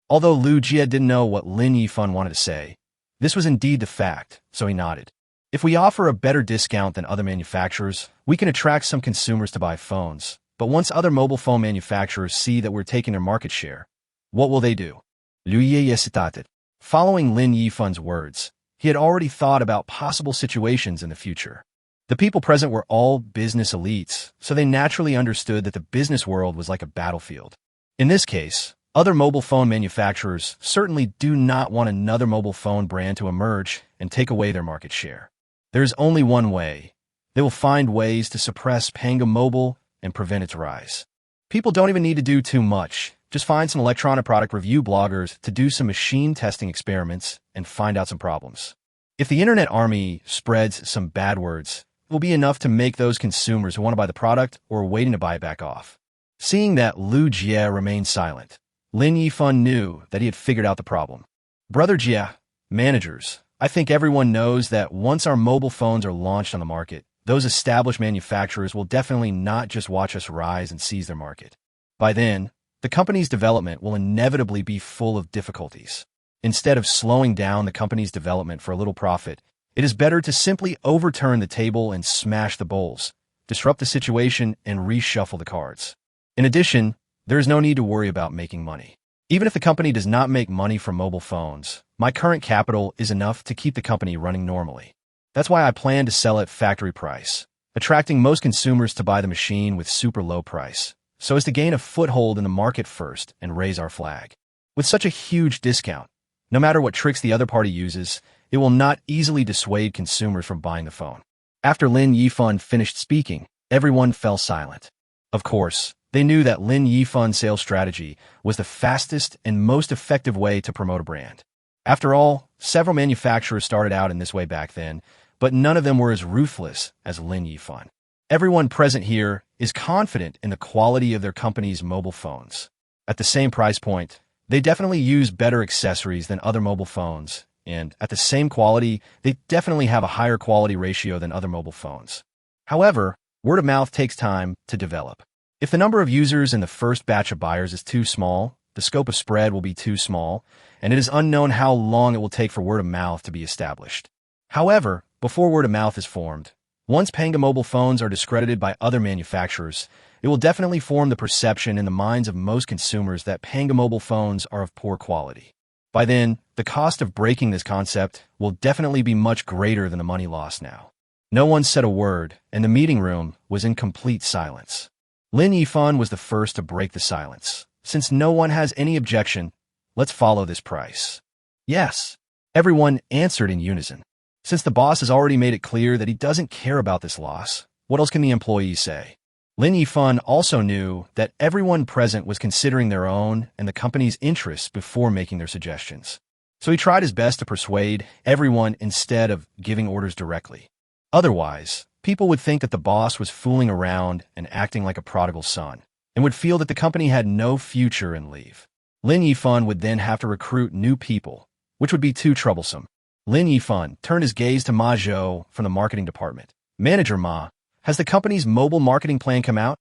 Although Lu Jia didn't know what Lin Yifan wanted to say, this was indeed the fact, so he nodded. If we offer a better discount than other manufacturers, we can attract some consumers to buy phones. But once other mobile phone manufacturers see that we're taking their market share, what will they do? Yuyu hesitated. Following Lin Yifan's words, he had already thought about possible situations in the future. The people present were all business elites, so they naturally understood that the business world was like a battlefield. In this case, other mobile phone manufacturers certainly do not want another mobile phone brand to emerge and take away their market share. There is only one way. They will find ways to suppress Panga Mobile and prevent its rise. People don't even need to do too much. Just find some electronic product review bloggers to do some machine testing experiments and find out some problems. If the internet army spreads some bad words, it will be enough to make those consumers who want to buy the product or are waiting to buy it back off. Seeing that Lu Jia remained silent, Lin Yifan knew that he had figured out the problem. Brother Jia, managers, I think everyone knows that once our mobile phones are launched on the market, those established manufacturers will definitely not just watch us rise and seize their market. By then, the company's development will inevitably be full of difficulties. Instead of slowing down the company's development for a little profit, it is better to simply overturn the table and smash the bowls, disrupt the situation, and reshuffle the cards. In addition, there is no need to worry about making money. Even if the company does not make money from mobile phones, my current capital is enough to keep the company running normally. That's why I plan to sell at factory price, attracting most consumers to buy the machine with super low price, so as to gain a foothold in the market first and raise our flag. With such a huge discount, no matter what tricks the other party uses, it will not easily dissuade consumers from buying the phone. After Lin Yifan finished speaking, everyone fell silent. Of course, they knew that Lin Yifan's sales strategy was the fastest and most effective way to promote a brand. After all, several manufacturers started out in this way back then, but none of them were as ruthless as Lin Yifan. Everyone present here is confident in the quality of their company's mobile phones. At the same price point, they definitely use better accessories than other mobile phones, and at the same quality, they definitely have a higher quality ratio than other mobile phones. However, word of mouth takes time to develop. If the number of users in the first batch of buyers is too small, the scope of spread will be too small, and it is unknown how long it will take for word of mouth to be established. However, before word of mouth is formed, once Panga mobile phones are discredited by other manufacturers, it will definitely form the perception in the minds of most consumers that Panga mobile phones are of poor quality. By then, the cost of breaking this concept will definitely be much greater than the money lost now. No one said a word, and the meeting room was in complete silence. Lin Yifan was the first to break the silence. Since no one has any objection, let's follow this price. Yes, everyone answered in unison. Since the boss has already made it clear that he doesn't care about this loss, what else can the employees say? Lin Yifan also knew that everyone present was considering their own and the company's interests before making their suggestions. So he tried his best to persuade everyone instead of giving orders directly. Otherwise, people would think that the boss was fooling around and acting like a prodigal son, and would feel that the company had no future and leave. Lin Yifan would then have to recruit new people, which would be too troublesome. Lin Yifan turned his gaze to Ma Zhou from the marketing department. Manager Ma, has the company's mobile marketing plan come out?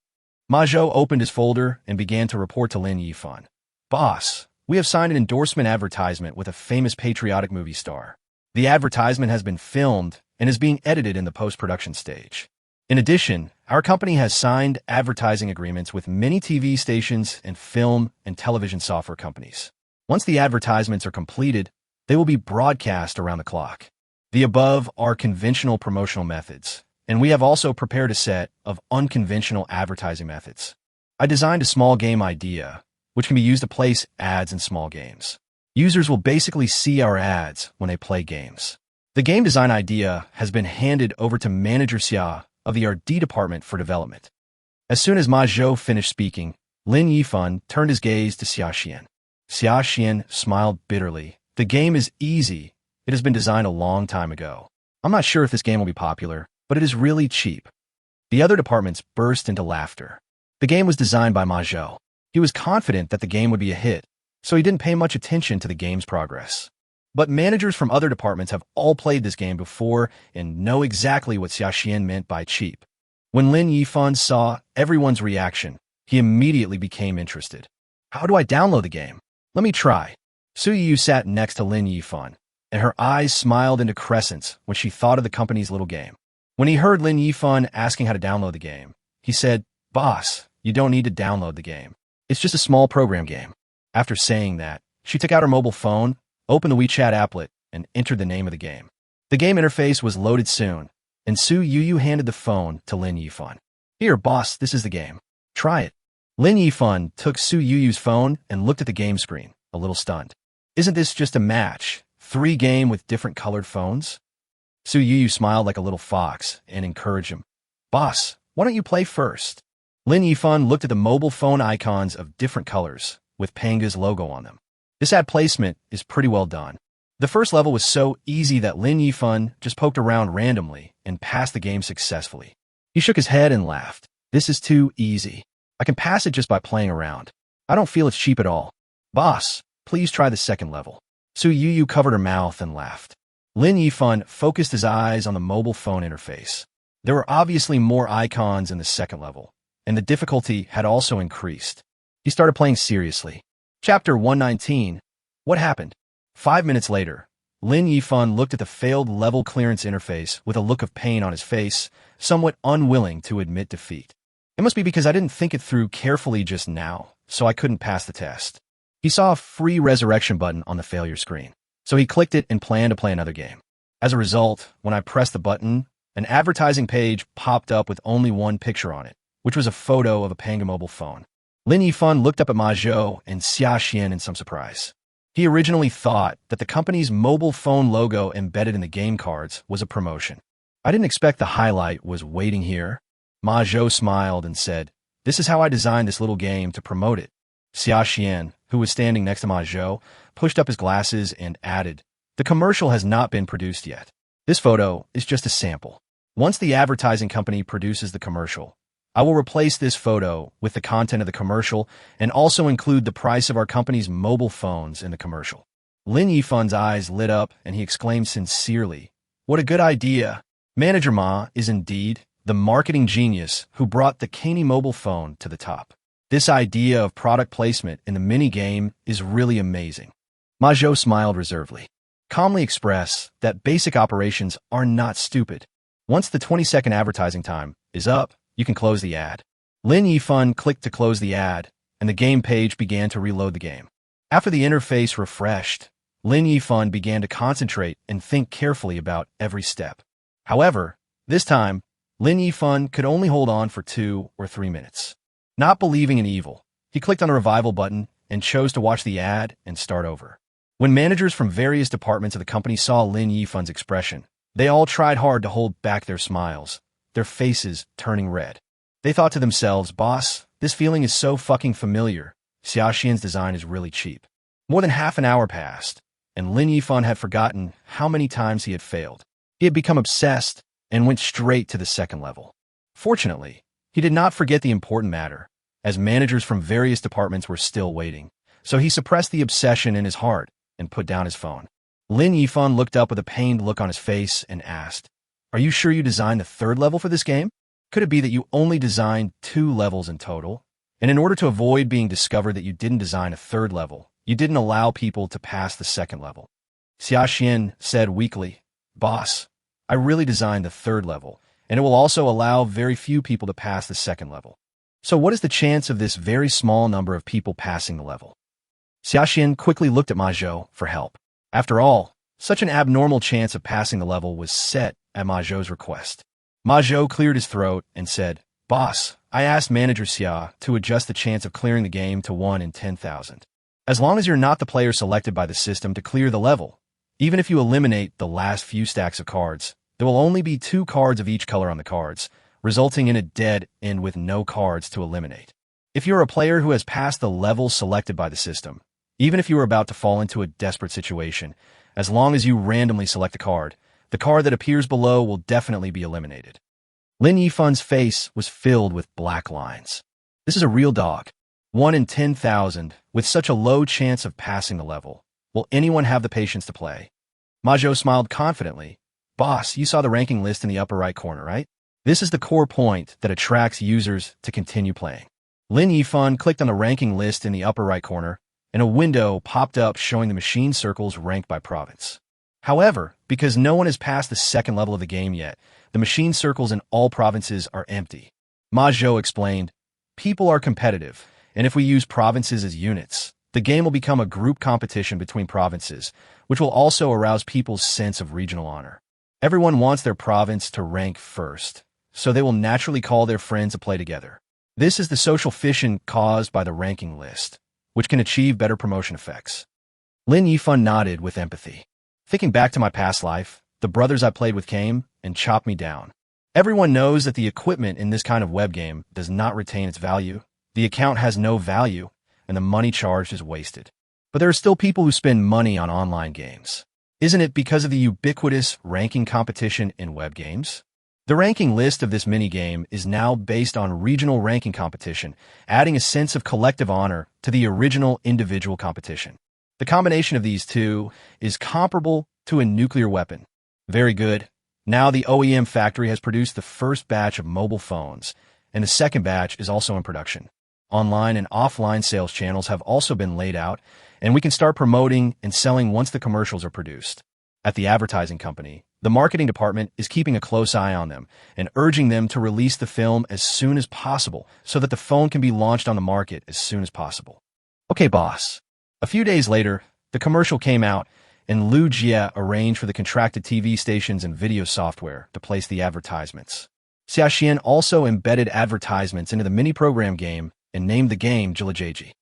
Ma Zhou opened his folder and began to report to Lin Yifan. Boss, we have signed an endorsement advertisement with a famous patriotic movie star. The advertisement has been filmed and is being edited in the post-production stage. In addition, our company has signed advertising agreements with many TV stations and film and television software companies. Once the advertisements are completed, they will be broadcast around the clock. The above are conventional promotional methods, and we have also prepared a set of unconventional advertising methods. I designed a small game idea, which can be used to place ads in small games. Users will basically see our ads when they play games. The game design idea has been handed over to Manager Xia of the R&D department for development. As soon as Ma Zhou finished speaking, Lin Yifan turned his gaze to Xia Xian. Xia Xian smiled bitterly. The game is easy. It has been designed a long time ago. I'm not sure if this game will be popular, but it is really cheap. The other departments burst into laughter. The game was designed by Ma Zhou. He was confident that the game would be a hit, so he didn't pay much attention to the game's progress. But managers from other departments have all played this game before and know exactly what Xia Xian meant by cheap. When Lin Yifan saw everyone's reaction, he immediately became interested. How do I download the game? Let me try. Yuyu sat next to Lin Yifan, and her eyes smiled into crescents when she thought of the company's little game. When he heard Lin Yifan asking how to download the game, he said, "Boss, you don't need to download the game. It's just a small program game." After saying that, she took out her mobile phone, opened the WeChat applet, and entered the name of the game. The game interface was loaded soon, and Yuyu handed the phone to Lin Yifan. "Here, boss, this is the game. Try it." Lin Yifan took Yuyu's phone and looked at the game screen, a little stunned. "Isn't this just a match? 3 game with different colored phones?" Yuyu smiled like a little fox and encouraged him. "Boss, why don't you play first?" Lin Yifan looked at the mobile phone icons of different colors, with Panga's logo on them. This ad placement is pretty well done. The first level was so easy that Lin Yifan just poked around randomly and passed the game successfully. He shook his head and laughed. "This is too easy. I can pass it just by playing around. I don't feel it's cheap at all. Boss, please try the second level." Yuyu covered her mouth and laughed. Lin Yifan focused his eyes on the mobile phone interface. There were obviously more icons in the second level, and the difficulty had also increased. He started playing seriously. Chapter 119. What happened? 5 minutes later, Lin Yifan looked at the failed level clearance interface with a look of pain on his face, somewhat unwilling to admit defeat. "It must be because I didn't think it through carefully just now, so I couldn't pass the test." He saw a free resurrection button on the failure screen, so he clicked it and planned to play another game. As a result, when I pressed the button, an advertising page popped up with only one picture on it, which was a photo of a Panga mobile phone. Lin Yifan looked up at Ma Zhou and Xia Xian in some surprise. He originally thought that the company's mobile phone logo embedded in the game cards was a promotion. "I didn't expect the highlight was waiting here." Ma Zhou smiled and said, "This is how I designed this little game to promote it." Xia Xian, who was standing next to Ma Zhou, pushed up his glasses and added, "The commercial has not been produced yet. This photo is just a sample." Once the advertising company produces the commercial, I will replace this photo with the content of the commercial and also include the price of our company's mobile phones in the commercial. Lin Yifan's eyes lit up and he exclaimed sincerely, "What a good idea." Manager Ma is indeed the marketing genius who brought the canny mobile phone to the top. This idea of product placement in the mini-game is really amazing. Ma Zhou smiled reservedly. Calmly express that basic operations are not stupid. Once the 20-second advertising time is up, you can close the ad. Lin Yifan clicked to close the ad, and the game page began to reload the game. After the interface refreshed, Lin Yifan began to concentrate and think carefully about every step. However, this time, Lin Yifan could only hold on for 2 or 3 minutes. Not believing in evil, he clicked on the revival button and chose to watch the ad and start over. When managers from various departments of the company saw Lin Yifan's expression, they all tried hard to hold back their smiles, their faces turning red. They thought to themselves, "Boss, this feeling is so fucking familiar. Xiaoxian's design is really cheap." More than half an hour passed, and Lin Yifan had forgotten how many times he had failed. He had become obsessed and went straight to the second level. Fortunately, he did not forget the important matter, as managers from various departments were still waiting, so he suppressed the obsession in his heart and put down his phone. Lin Yifan looked up with a pained look on his face and asked, "Are you sure you designed the third level for this game? Could it be that you only designed 2 levels in total? And in order to avoid being discovered that you didn't design a third level, you didn't allow people to pass the second level?" Xiaoxian said weakly, "Boss, I really designed the third level, and it will also allow very few people to pass the second level. So what is the chance of this very small number of people passing the level?" Xiaoxian quickly looked at Ma Zhou for help. After all, such an abnormal chance of passing the level was set at Ma Zhou's request. Ma Zhou cleared his throat and said, "Boss, I asked Manager Xia to adjust the chance of clearing the game to 1 in 10,000. As long as you're not the player selected by the system to clear the level, even if you eliminate the last few stacks of cards, there will only be 2 cards of each color on the cards, resulting in a dead end with no cards to eliminate. If you're a player who has passed the level selected by the system, even if you are about to fall into a desperate situation, as long as you randomly select a card, the card that appears below will definitely be eliminated." Lin Yifan's face was filled with black lines. This is a real dog. 1 in 10,000, with such a low chance of passing the level. Will anyone have the patience to play? Ma Zhou smiled confidently. "Boss, you saw the ranking list in the upper right corner, right? This is the core point that attracts users to continue playing." Lin Yifan clicked on the ranking list in the upper right corner, and a window popped up showing the machine circles ranked by province. However, because no one has passed the second level of the game yet, the machine circles in all provinces are empty. Ma Zhou explained, "People are competitive, and if we use provinces as units, the game will become a group competition between provinces, which will also arouse people's sense of regional honor. Everyone wants their province to rank first, so they will naturally call their friends to play together. This is the social fission caused by the ranking list, which can achieve better promotion effects." Lin Yifan nodded with empathy. "Thinking back to my past life, the brothers I played with came and chopped me down. Everyone knows that the equipment in this kind of web game does not retain its value, the account has no value, and the money charged is wasted. But there are still people who spend money on online games. Isn't it because of the ubiquitous ranking competition in web games? The ranking list of this minigame is now based on regional ranking competition, adding a sense of collective honor to the original individual competition. The combination of these two is comparable to a nuclear weapon. Very good. Now the OEM factory has produced the first batch of mobile phones, and the second batch is also in production. Online and offline sales channels have also been laid out, and we can start promoting and selling once the commercials are produced. At the advertising company, the marketing department is keeping a close eye on them and urging them to release the film as soon as possible so that the phone can be launched on the market as soon as possible. "Okay, boss." A few days later, the commercial came out, and Lu Jie arranged for the contracted TV stations and video software to place the advertisements. Xiaoxian also embedded advertisements into the mini-program game and named the game Jilajeji.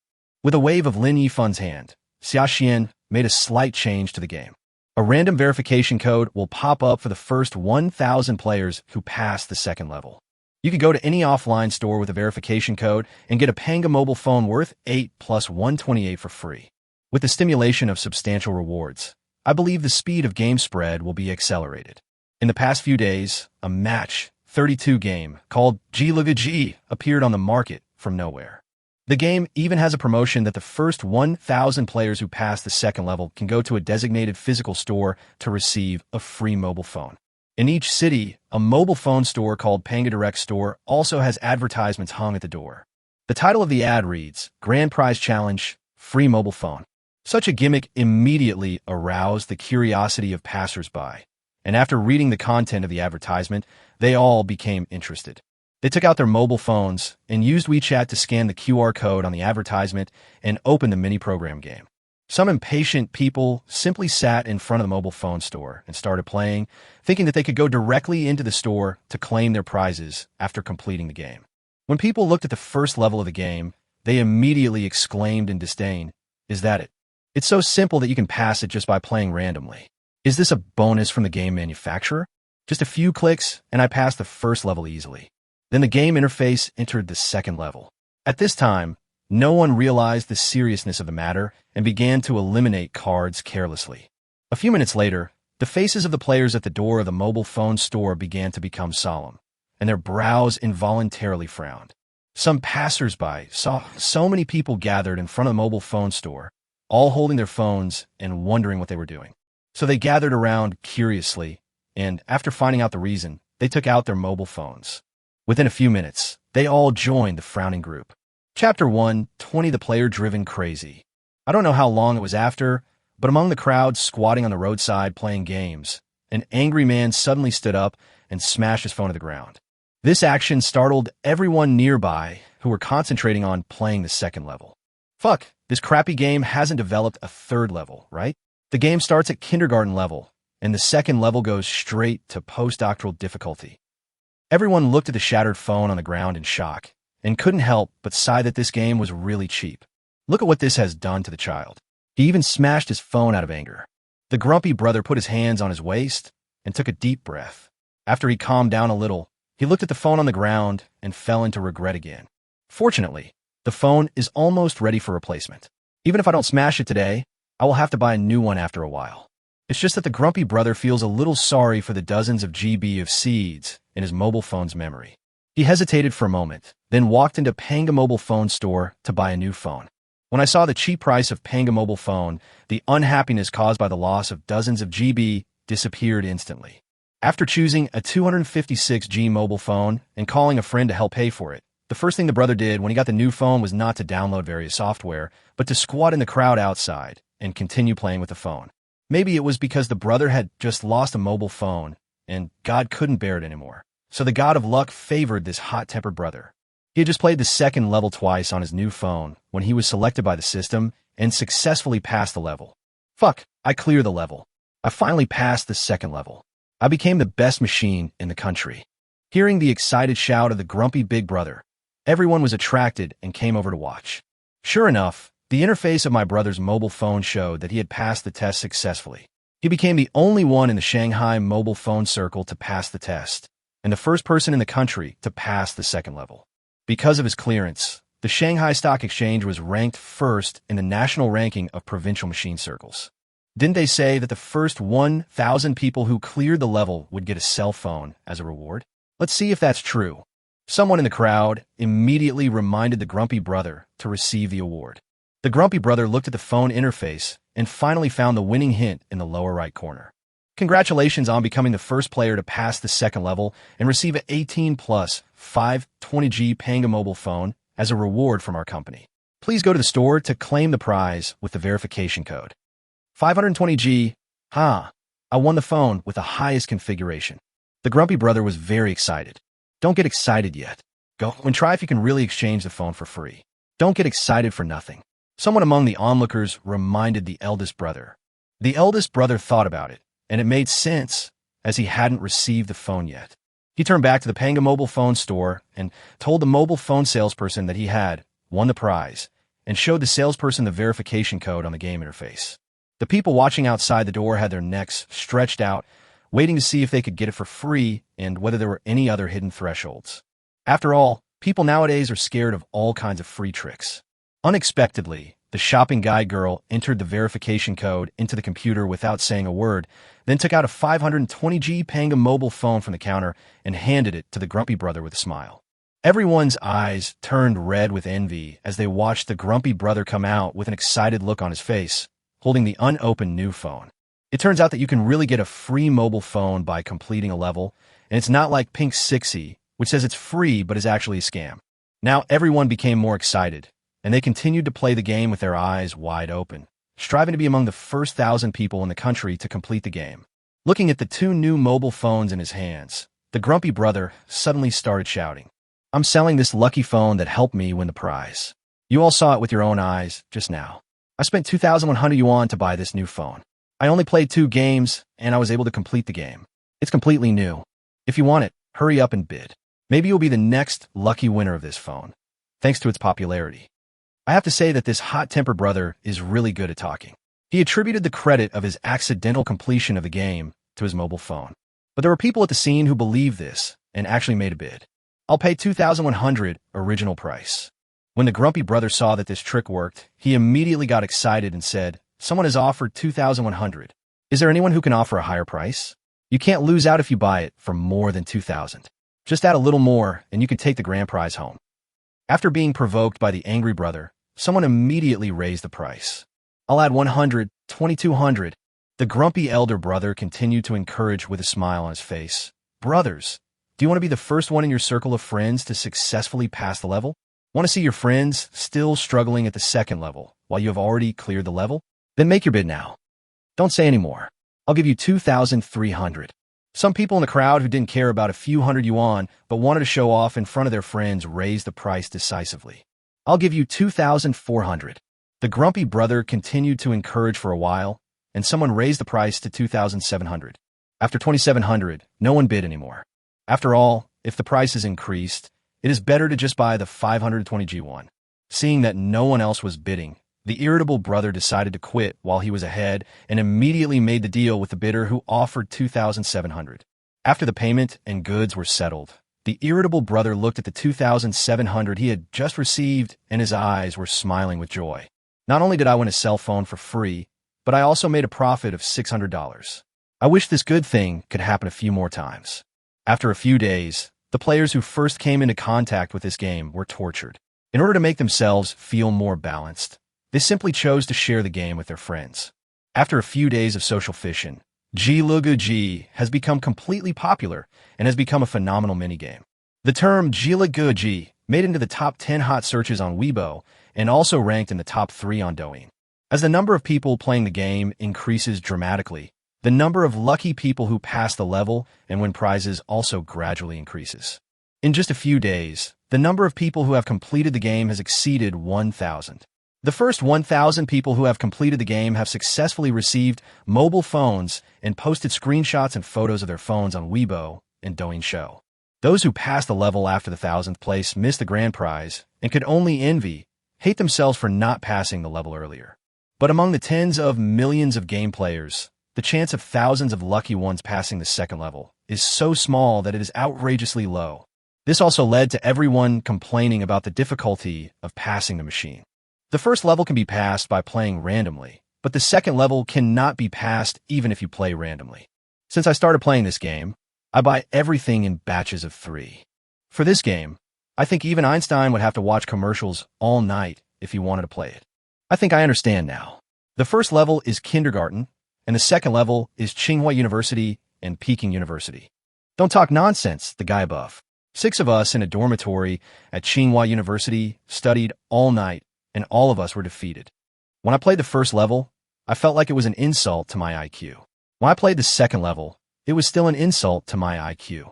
With a wave of Lin Yifan's hand, Xiaoxian made a slight change to the game. A random verification code will pop up for the first 1,000 players who pass the second level. You can go to any offline store with a verification code and get a Panga mobile phone worth 8 plus 128 for free. With the stimulation of substantial rewards, I believe the speed of game spread will be accelerated. In the past few days, a match 32 game called Lavish appeared on the market from nowhere. The game even has a promotion that the first 1,000 players who pass the second level can go to a designated physical store to receive a free mobile phone. In each city, a mobile phone store called Panga Direct Store also has advertisements hung at the door. The title of the ad reads, Grand Prize Challenge, Free Mobile Phone. Such a gimmick immediately aroused the curiosity of passersby, and after reading the content of the advertisement, they all became interested. They took out their mobile phones and used WeChat to scan the QR code on the advertisement and open the mini-program game. Some impatient people simply sat in front of the mobile phone store and started playing, thinking that they could go directly into the store to claim their prizes after completing the game. When people looked at the first level of the game, they immediately exclaimed in disdain, "Is that it? It's so simple that you can pass it just by playing randomly. Is this a bonus from the game manufacturer? Just a few clicks and I passed the first level easily." Then the game interface entered the second level. At this time, no one realized the seriousness of the matter and began to eliminate cards carelessly. A few minutes later, the faces of the players at the door of the mobile phone store began to become solemn, and their brows involuntarily frowned. Some passersby saw so many people gathered in front of the mobile phone store, all holding their phones and wondering what they were doing. So they gathered around curiously, and after finding out the reason, they took out their mobile phones. Within a few minutes, they all joined the frowning group. Chapter 1, 20 The Player-Driven Crazy. I don't know how long it was after, but among the crowd squatting on the roadside playing games, an angry man suddenly stood up and smashed his phone to the ground. This action startled everyone nearby who were concentrating on playing the second level. Fuck, this crappy game hasn't developed a third level, right? The game starts at kindergarten level, and the second level goes straight to postdoctoral difficulty. Everyone looked at the shattered phone on the ground in shock, and couldn't help but sigh that this game was really cheap. Look at what this has done to the child. He even smashed his phone out of anger. The grumpy brother put his hands on his waist and took a deep breath. After he calmed down a little, he looked at the phone on the ground and fell into regret again. Fortunately, the phone is almost ready for replacement. Even if I don't smash it today, I will have to buy a new one after a while. It's just that the grumpy brother feels a little sorry for the dozens of GB of seeds in his mobile phone's memory. He hesitated for a moment, then walked into Panga Mobile Phone Store to buy a new phone. When I saw the cheap price of Panga Mobile Phone, the unhappiness caused by the loss of dozens of GB disappeared instantly. After choosing a 256G mobile phone and calling a friend to help pay for it, the first thing the brother did when he got the new phone was not to download various software, but to squat in the crowd outside and continue playing with the phone. Maybe it was because the brother had just lost a mobile phone, and God couldn't bear it anymore. So the god of luck favored this hot-tempered brother. He had just played the second level twice on his new phone when he was selected by the system and successfully passed the level. Fuck, I cleared the level. I finally passed the second level. I became the best machine in the country. Hearing the excited shout of the grumpy big brother, everyone was attracted and came over to watch. Sure enough, the interface of my brother's mobile phone showed that he had passed the test successfully. He became the only one in the Shanghai mobile phone circle to pass the test, and the first person in the country to pass the second level. Because of his clearance, the Shanghai Stock Exchange was ranked first in the national ranking of provincial machine circles. Didn't they say that the first 1,000 people who cleared the level would get a cell phone as a reward? Let's see if that's true. Someone in the crowd immediately reminded the grumpy brother to receive the award. The grumpy brother looked at the phone interface and finally found the winning hint in the lower right corner. Congratulations on becoming the first player to pass the second level and receive an 18 plus 520G Panga mobile phone as a reward from our company. Please go to the store to claim the prize with the verification code. 520G, I won the phone with the highest configuration. The grumpy brother was very excited. Don't get excited yet. Go and try if you can really exchange the phone for free. Don't get excited for nothing. Someone among the onlookers reminded the eldest brother. The eldest brother thought about it, and it made sense as he hadn't received the phone yet. He turned back to the Panga mobile phone store and told the mobile phone salesperson that he had won the prize and showed the salesperson the verification code on the game interface. The people watching outside the door had their necks stretched out, waiting to see if they could get it for free and whether there were any other hidden thresholds. After all, people nowadays are scared of all kinds of free tricks. Unexpectedly, The shopping guide girl entered the verification code into the computer without saying a word, then took out a 520G Panga mobile phone from the counter and handed it to the grumpy brother with a smile. Everyone's eyes turned red with envy as they watched the grumpy brother come out with an excited look on his face, holding the unopened new phone. It turns out that you can really get a free mobile phone by completing a level, and it's not like Pink 6E, which says it's free but is actually a scam. Now everyone became more excited, and they continued to play the game with their eyes wide open, striving to be among the first 1,000 people in the country to complete the game. Looking at the two new mobile phones in his hands, the grumpy brother suddenly started shouting, "I'm selling this lucky phone that helped me win the prize. You all saw it with your own eyes just now. I spent 2,100 yuan to buy this new phone. I only played 2 games, and I was able to complete the game. It's completely new. If you want it, hurry up and bid. Maybe you'll be the next lucky winner of this phone, thanks to its popularity." I have to say that this hot-tempered brother is really good at talking. He attributed the credit of his accidental completion of the game to his mobile phone. But there were people at the scene who believed this and actually made a bid. "I'll pay 2,100 original price." When the grumpy brother saw that this trick worked, he immediately got excited and said, "Someone has offered 2,100. Is there anyone who can offer a higher price? You can't lose out if you buy it for more than 2,000. Just add a little more and you can take the grand prize home." After being provoked by the angry brother, someone immediately raised the price. "I'll add 100, 2,200. The grumpy elder brother continued to encourage with a smile on his face. "Brothers, do you want to be the first one in your circle of friends to successfully pass the level? Want to see your friends still struggling at the second level while you have already cleared the level? Then make your bid now. Don't say any more. I'll give you 2,300. Some people in the crowd who didn't care about a few hundred yuan but wanted to show off in front of their friends raised the price decisively. "I'll give you 2,400. The grumpy brother continued to encourage for a while, and someone raised the price to 2,700. After 2,700, no one bid anymore. After all, if the price is increased, it is better to just buy the 520G one. Seeing that no one else was bidding, the irritable brother decided to quit while he was ahead and immediately made the deal with the bidder who offered 2,700. After the payment and goods were settled, the irritable brother looked at the 2,700 he had just received, and his eyes were smiling with joy. "Not only did I win a cell phone for free, but I also made a profit of $600. I wish this good thing could happen a few more times." After a few days, the players who first came into contact with this game were tortured. In order to make themselves feel more balanced, they simply chose to share the game with their friends. After a few days of social fission, Ji has become completely popular and has become a phenomenal minigame. The term Ji made into the top 10 hot searches on Weibo and also ranked in the top 3 on Douyin. As the number of people playing the game increases dramatically, the number of lucky people who pass the level and win prizes also gradually increases. In just a few days, the number of people who have completed the game has exceeded 1,000. The first 1,000 people who have completed the game have successfully received mobile phones and posted screenshots and photos of their phones on Weibo and Douyin Show. Those who passed the level after the 1,000th place missed the grand prize and could only hate themselves for not passing the level earlier. But among the tens of millions of game players, the chance of thousands of lucky ones passing the second level is so small that it is outrageously low. This also led to everyone complaining about the difficulty of passing the machine. The first level can be passed by playing randomly, but the second level cannot be passed even if you play randomly. Since I started playing this game, I buy everything in batches of 3. For this game, I think even Einstein would have to watch commercials all night if he wanted to play it. I think I understand now. The first level is kindergarten, and the second level is Tsinghua University and Peking University. Don't talk nonsense, the guy above. 6 of us in a dormitory at Tsinghua University studied all night, and all of us were defeated. When I played the first level, I felt like it was an insult to my IQ. When I played the second level, it was still an insult to my IQ.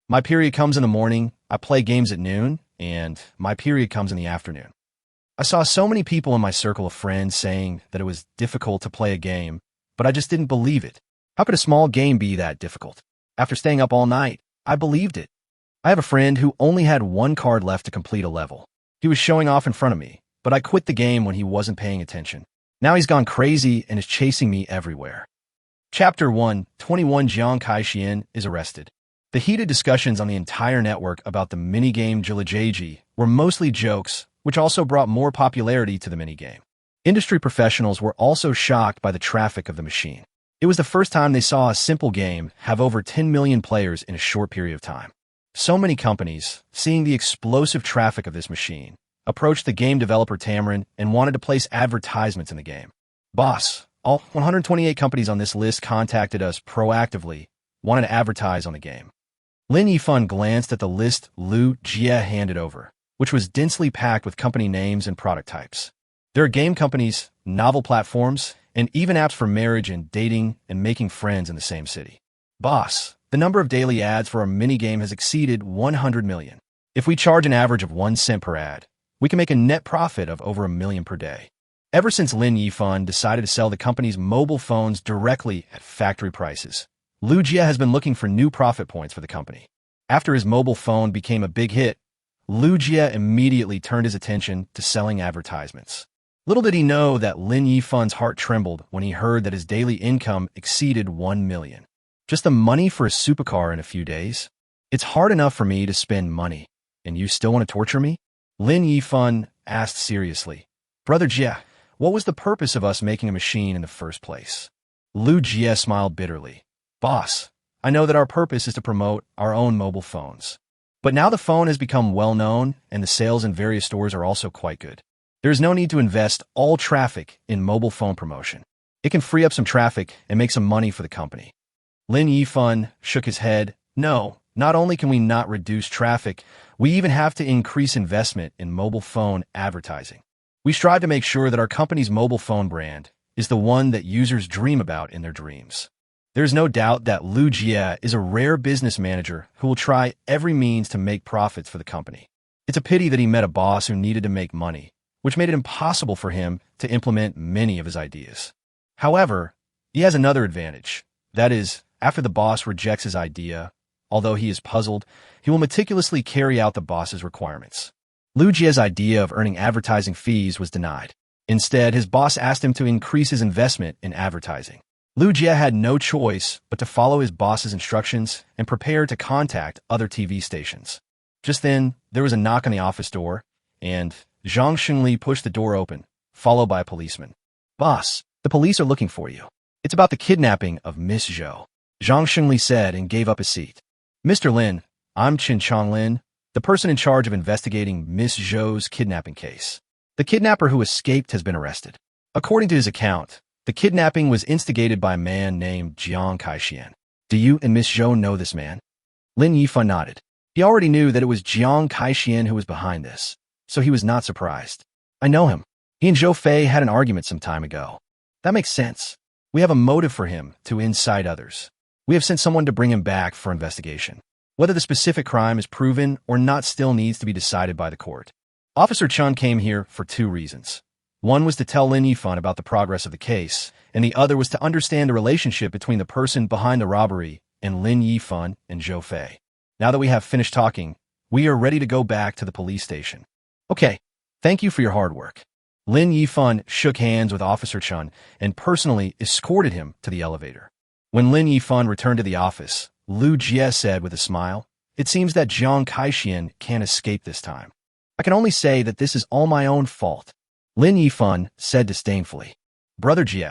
My period comes in the morning, I play games at noon, and my period comes in the afternoon. I saw so many people in my circle of friends saying that it was difficult to play a game, but I just didn't believe it. How could a small game be that difficult? After staying up all night, I believed it. I have a friend who only had 1 card left to complete a level. He was showing off in front of me, but I quit the game when he wasn't paying attention. Now he's gone crazy and is chasing me everywhere. Chapter 1, 21 Jiang Kaixian is arrested. The heated discussions on the entire network about the minigame Jilajeji were mostly jokes, which also brought more popularity to the minigame. Industry professionals were also shocked by the traffic of the machine. It was the first time they saw a simple game have over 10 million players in a short period of time. So many companies, seeing the explosive traffic of this machine, approached the game developer Tamarin and wanted to place advertisements in the game. Boss, all 128 companies on this list contacted us proactively, wanted to advertise on the game. Lin Yifan glanced at the list Lu Jie handed over, which was densely packed with company names and product types. There are game companies, novel platforms, and even apps for marriage and dating and making friends in the same city. Boss, the number of daily ads for our minigame has exceeded 100 million. If we charge an average of 1 cent per ad, we can make a net profit of over $1 million per day. Ever since Lin Yifan decided to sell the company's mobile phones directly at factory prices, Lu Jie has been looking for new profit points for the company. After his mobile phone became a big hit, Lu Jie immediately turned his attention to selling advertisements. Little did he know that Lin Yifan's heart trembled when he heard that his daily income exceeded 1 million. Just the money for a supercar in a few days? It's hard enough for me to spend money, and you still want to torture me? Lin Yifan asked seriously. Brother Jie, what was the purpose of us making a machine in the first place? Lu Jie smiled bitterly. Boss, I know that our purpose is to promote our own mobile phones. But now the phone has become well known, and the sales in various stores are also quite good. There is no need to invest all traffic in mobile phone promotion. It can free up some traffic and make some money for the company. Lin Yifan shook his head. No, not only can we not reduce traffic, we even have to increase investment in mobile phone advertising. We strive to make sure that our company's mobile phone brand is the one that users dream about in their dreams. There is no doubt that Lu Jie is a rare business manager who will try every means to make profits for the company. It's a pity that he met a boss who needed to make money, which made it impossible for him to implement many of his ideas. However, he has another advantage. That is, after the boss rejects his idea, although he is puzzled, he will meticulously carry out the boss's requirements. Lu Jie's idea of earning advertising fees was denied. Instead, his boss asked him to increase his investment in advertising. Lu Jie had no choice but to follow his boss's instructions and prepare to contact other TV stations. Just then, there was a knock on the office door, and Zhang Xingli pushed the door open, followed by a policeman. Boss, the police are looking for you. It's about the kidnapping of Miss Zhou, Zhang Xingli said and gave up his seat. Mr. Lin, I'm Qinchang Lin, the person in charge of investigating Miss Zhou's kidnapping case. The kidnapper who escaped has been arrested. According to his account, the kidnapping was instigated by a man named Jiang Kaixian. Do you and Miss Zhou know this man? Lin Yifan nodded. He already knew that it was Jiang Kaixian who was behind this, so he was not surprised. I know him. He and Zhou Fei had an argument some time ago. That makes sense. We have a motive for him to incite others. We have sent someone to bring him back for investigation. Whether the specific crime is proven or not still needs to be decided by the court. Officer Chun came here for 2 reasons. One was to tell Lin Yifan about the progress of the case, and the other was to understand the relationship between the person behind the robbery and Lin Yifan and Zhou Fei. Now that we have finished talking, we are ready to go back to the police station. Okay, thank you for your hard work. Lin Yifan shook hands with Officer Chun and personally escorted him to the elevator. When Lin Yifan returned to the office, Lu Jie said with a smile, It seems that Jiang Kaixian can't escape this time. I can only say that this is all my own fault. Lin Yifan said disdainfully. Brother Jie,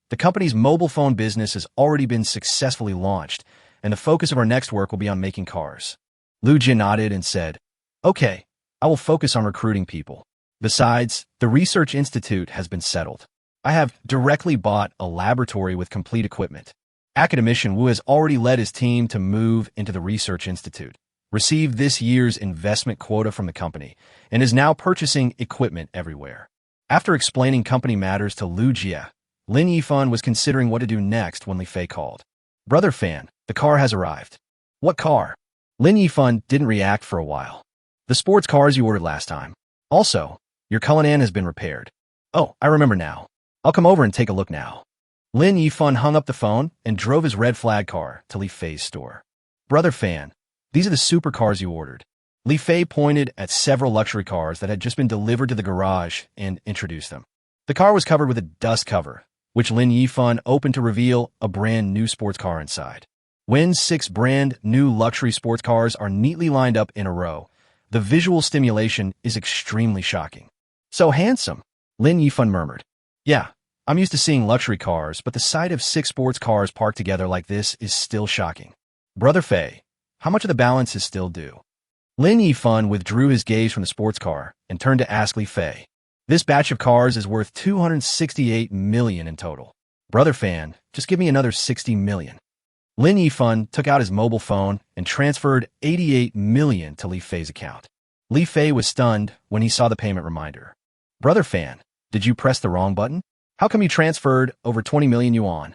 the company's mobile phone business has already been successfully launched, and the focus of our next work will be on making cars. Lu Jie nodded and said, Okay, I will focus on recruiting people. Besides, the research institute has been settled. I have directly bought a laboratory with complete equipment. Academician Wu has already led his team to move into the research institute, received this year's investment quota from the company, and is now purchasing equipment everywhere. After explaining company matters to Lu Jie, Lin Yifan was considering what to do next when Li Fei called. Brother Fan, the car has arrived. What car? Lin Yifan didn't react for a while. The sports cars you ordered last time. Also, your Cullinan has been repaired. Oh, I remember now. I'll come over and take a look now. Lin Yifan hung up the phone and drove his red flag car to Li Fei's store. Brother Fan, these are the supercars you ordered. Li Fei pointed at several luxury cars that had just been delivered to the garage and introduced them. The car was covered with a dust cover, which Lin Yifan opened to reveal a brand new sports car inside. When 6 brand new luxury sports cars are neatly lined up in a row, the visual stimulation is extremely shocking. So handsome, Lin Yifan murmured. Yeah, I'm used to seeing luxury cars, but the sight of 6 sports cars parked together like this is still shocking. Brother Fei, how much of the balance is still due? Lin Yifan withdrew his gaze from the sports car and turned to ask Li Fei. This batch of cars is worth 268 million in total. Brother Fan, just give me another 60 million. Lin Yifan took out his mobile phone and transferred 88 million to Li Fei's account. Li Fei was stunned when he saw the payment reminder. Brother Fan, did you press the wrong button? How come you transferred over 20 million yuan?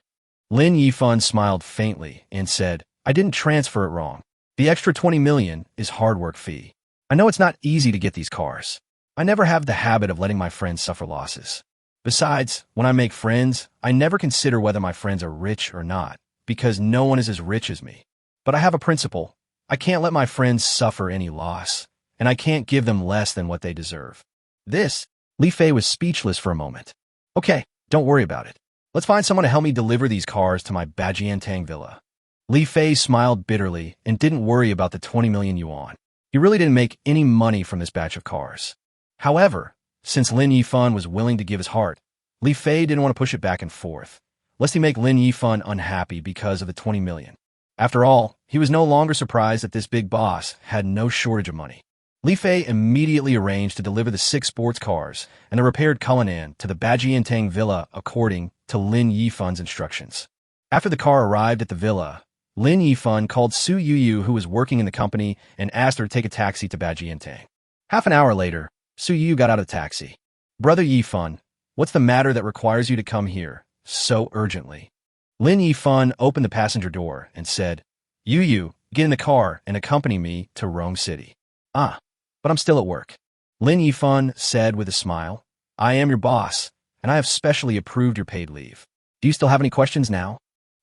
Lin Yifan smiled faintly and said, I didn't transfer it wrong. The extra 20 million is hard work fee. I know it's not easy to get these cars. I never have the habit of letting my friends suffer losses. Besides, when I make friends, I never consider whether my friends are rich or not, because no one is as rich as me. But I have a principle. I can't let my friends suffer any loss, and I can't give them less than what they deserve. Li Fei was speechless for a moment. Okay, don't worry about it. Let's find someone to help me deliver these cars to my Bajiantang villa. Li Fei smiled bitterly and didn't worry about the 20 million yuan. He really didn't make any money from this batch of cars. However, since Lin Yifan was willing to give his heart, Li Fei didn't want to push it back and forth, lest he make Lin Yifan unhappy because of the 20 million. After all, he was no longer surprised that this big boss had no shortage of money. Li Fei immediately arranged to deliver the 6 sports cars and the repaired Cullinan to the Bajiantang villa according to Lin Yifan's instructions. After the car arrived at the villa, Lin Yifan called Su Yuyu, who was working in the company, and asked her to take a taxi to Bajiantang. Half an hour later, Su Yuyu got out of the taxi. Brother Yifan, what's the matter that requires you to come here so urgently? Lin Yifan opened the passenger door and said, Yuyu, get in the car and accompany me to Rome City. Ah, but I'm still at work. Lin Yifan said with a smile, I am your boss, and I have specially approved your paid leave. Do you still have any questions now?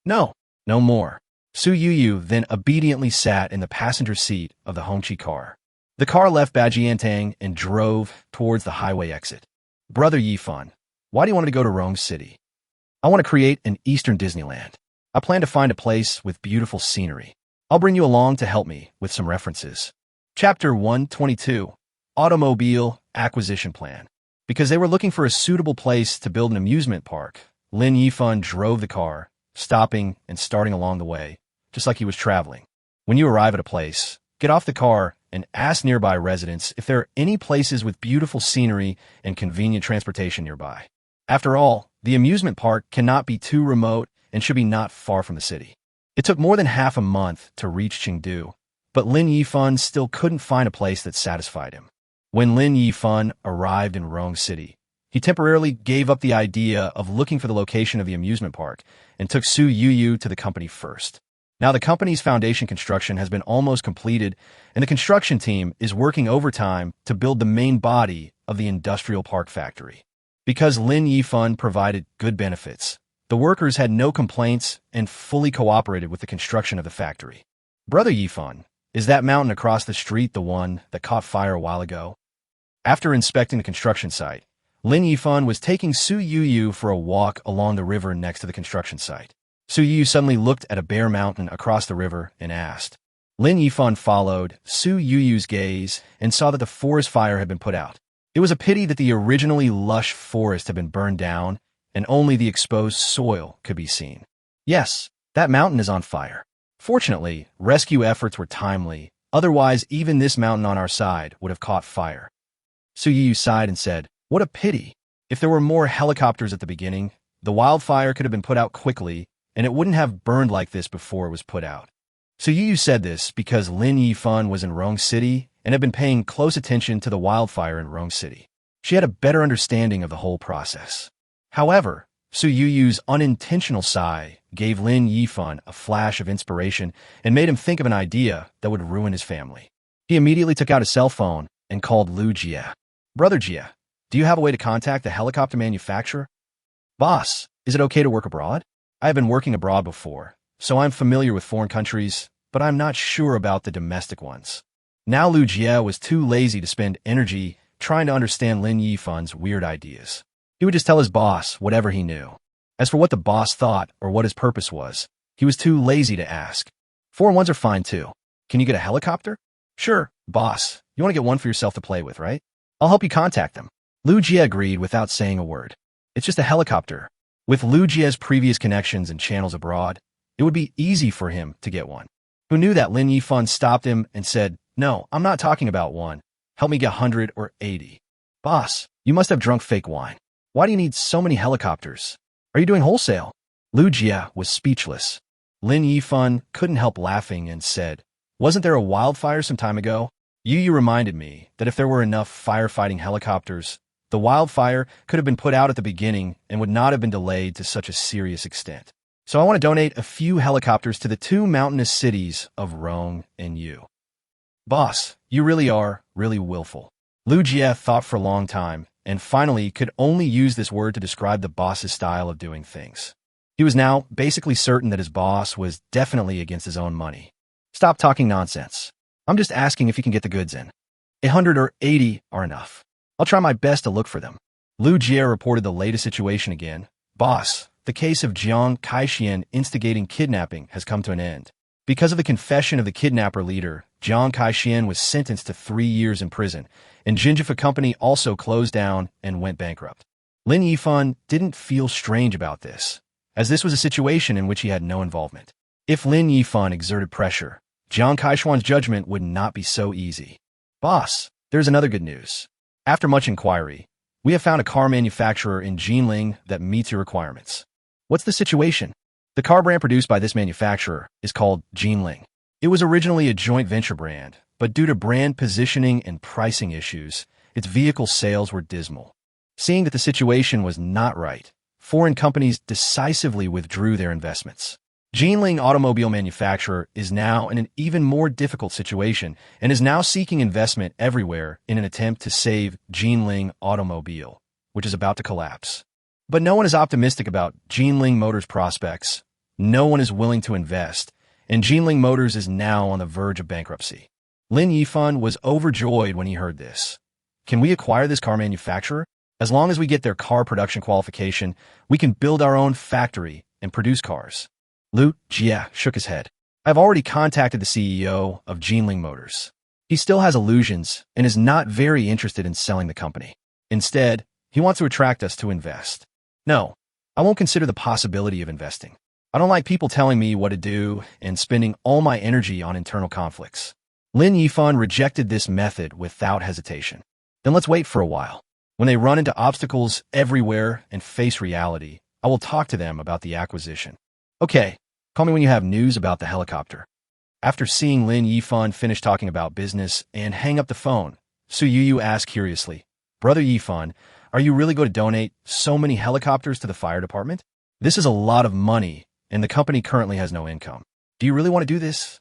No, no more. Su Yuyu then obediently sat in the passenger seat of the Hongqi car. The car left Bajiantang and drove towards the highway exit. Brother Yifan, why do you want me to go to Rome City? I want to create an Eastern Disneyland. I plan to find a place with beautiful scenery. I'll bring you along to help me with some references. Chapter 122, Automobile Acquisition Plan. Because they were looking for a suitable place to build an amusement park, Lin Yifan drove the car, stopping and starting along the way, just like he was traveling. When you arrive at a place, get off the car and ask nearby residents if there are any places with beautiful scenery and convenient transportation nearby. After all, the amusement park cannot be too remote and should be not far from the city. It took more than half a month to reach Chengdu, but Lin Yifan still couldn't find a place that satisfied him. When Lin Yifan arrived in Rome City, he temporarily gave up the idea of looking for the location of the amusement park and took Su Yuyu to the company first. Now the company's foundation construction has been almost completed, and the construction team is working overtime to build the main body of the industrial park factory. Because Lin Yifan provided good benefits, the workers had no complaints and fully cooperated with the construction of the factory. Brother Yifan, is that mountain across the street the one that caught fire a while ago? After inspecting the construction site, Lin Yifan was taking Su Yuyu for a walk along the river next to the construction site. Su Yuyu suddenly looked at a bare mountain across the river and asked. Lin Yifan followed Su Yuyu's gaze and saw that the forest fire had been put out. It was a pity that the originally lush forest had been burned down and only the exposed soil could be seen. Yes, that mountain is on fire. Fortunately, rescue efforts were timely, otherwise even this mountain on our side would have caught fire. Su Yuyu sighed and said, what a pity. If there were more helicopters at the beginning, the wildfire could have been put out quickly and it wouldn't have burned like this before it was put out. Su Yuyu said this because Lin Yifan was in Rome City and had been paying close attention to the wildfire in Rome City. She had a better understanding of the whole process. However, Su Yuyu's unintentional sigh gave Lin Yifan a flash of inspiration and made him think of an idea that would ruin his family. He immediately took out his cell phone and called Lu Jie. Brother Jie, do you have a way to contact the helicopter manufacturer? Boss, is it okay to work abroad? I have been working abroad before, so I'm familiar with foreign countries, but I'm not sure about the domestic ones. Now Lu Jie was too lazy to spend energy trying to understand Lin Yifan's weird ideas. He would just tell his boss whatever he knew. As for what the boss thought or what his purpose was, he was too lazy to ask. 4-1s are fine too. Can you get a helicopter? Sure, boss. You want to get one for yourself to play with, right? I'll help you contact them. Lu Jie agreed without saying a word. It's just a helicopter. With Lu Jie's previous connections and channels abroad, it would be easy for him to get one. Who knew that Lin Yifan stopped him and said, "No, I'm not talking about one. Help me get 100 or 80. Boss, you must have drunk fake wine. Why do you need so many helicopters? Are you doing wholesale?" Lu Jie was speechless. Lin Yifan couldn't help laughing and said, "Wasn't there a wildfire some time ago? Yuyu reminded me that if there were enough firefighting helicopters, the wildfire could have been put out at the beginning and would not have been delayed to such a serious extent. So I want to donate a few helicopters to the two mountainous cities of Rong and Yu." Boss, you really are really willful. Lu Jie thought for a long time and finally could only use this word to describe the boss's style of doing things. He was now basically certain that his boss was definitely against his own money. "Stop talking nonsense. I'm just asking if you can get the goods in. 100 or 80 are enough. I'll try my best to look for them." Lu Jie reported the latest situation again. "Boss, the case of Jiang Kaixian instigating kidnapping has come to an end. Because of the confession of the kidnapper leader, Jiang Kaixian was sentenced to 3 years in prison, and Jinjifa Company also closed down and went bankrupt." Lin Yifan didn't feel strange about this, as this was a situation in which he had no involvement. If Lin Yifan exerted pressure, Jiang Kaixian's judgment would not be so easy. "Boss, there's another good news. After much inquiry, we have found a car manufacturer in Jinling that meets your requirements." "What's the situation?" "The car brand produced by this manufacturer is called Jinling. It was originally a joint venture brand, but due to brand positioning and pricing issues, its vehicle sales were dismal. Seeing that the situation was not right, foreign companies decisively withdrew their investments. Jinling Automobile Manufacturer is now in an even more difficult situation and is now seeking investment everywhere in an attempt to save Jinling Automobile, which is about to collapse. But no one is optimistic about Jinling Motors' prospects. No one is willing to invest, and Jinling Motors is now on the verge of bankruptcy." Lin Yifan was overjoyed when he heard this. "Can we acquire this car manufacturer? As long as we get their car production qualification, we can build our own factory and produce cars." Lu Jie shook his head. "I've already contacted the CEO of Jinling Motors. He still has illusions and is not very interested in selling the company. Instead, he wants to attract us to invest. No, I won't consider the possibility of investing. I don't like people telling me what to do and spending all my energy on internal conflicts." Lin Yifan rejected this method without hesitation. "Then let's wait for a while. When they run into obstacles everywhere and face reality, I will talk to them about the acquisition." "Okay, call me when you have news about the helicopter." After seeing Lin Yifan finish talking about business and hang up the phone, Yuyu asked curiously, "Brother Yifan, are you really going to donate so many helicopters to the fire department? This is a lot of money, and the company currently has no income. Do you really want to do this?"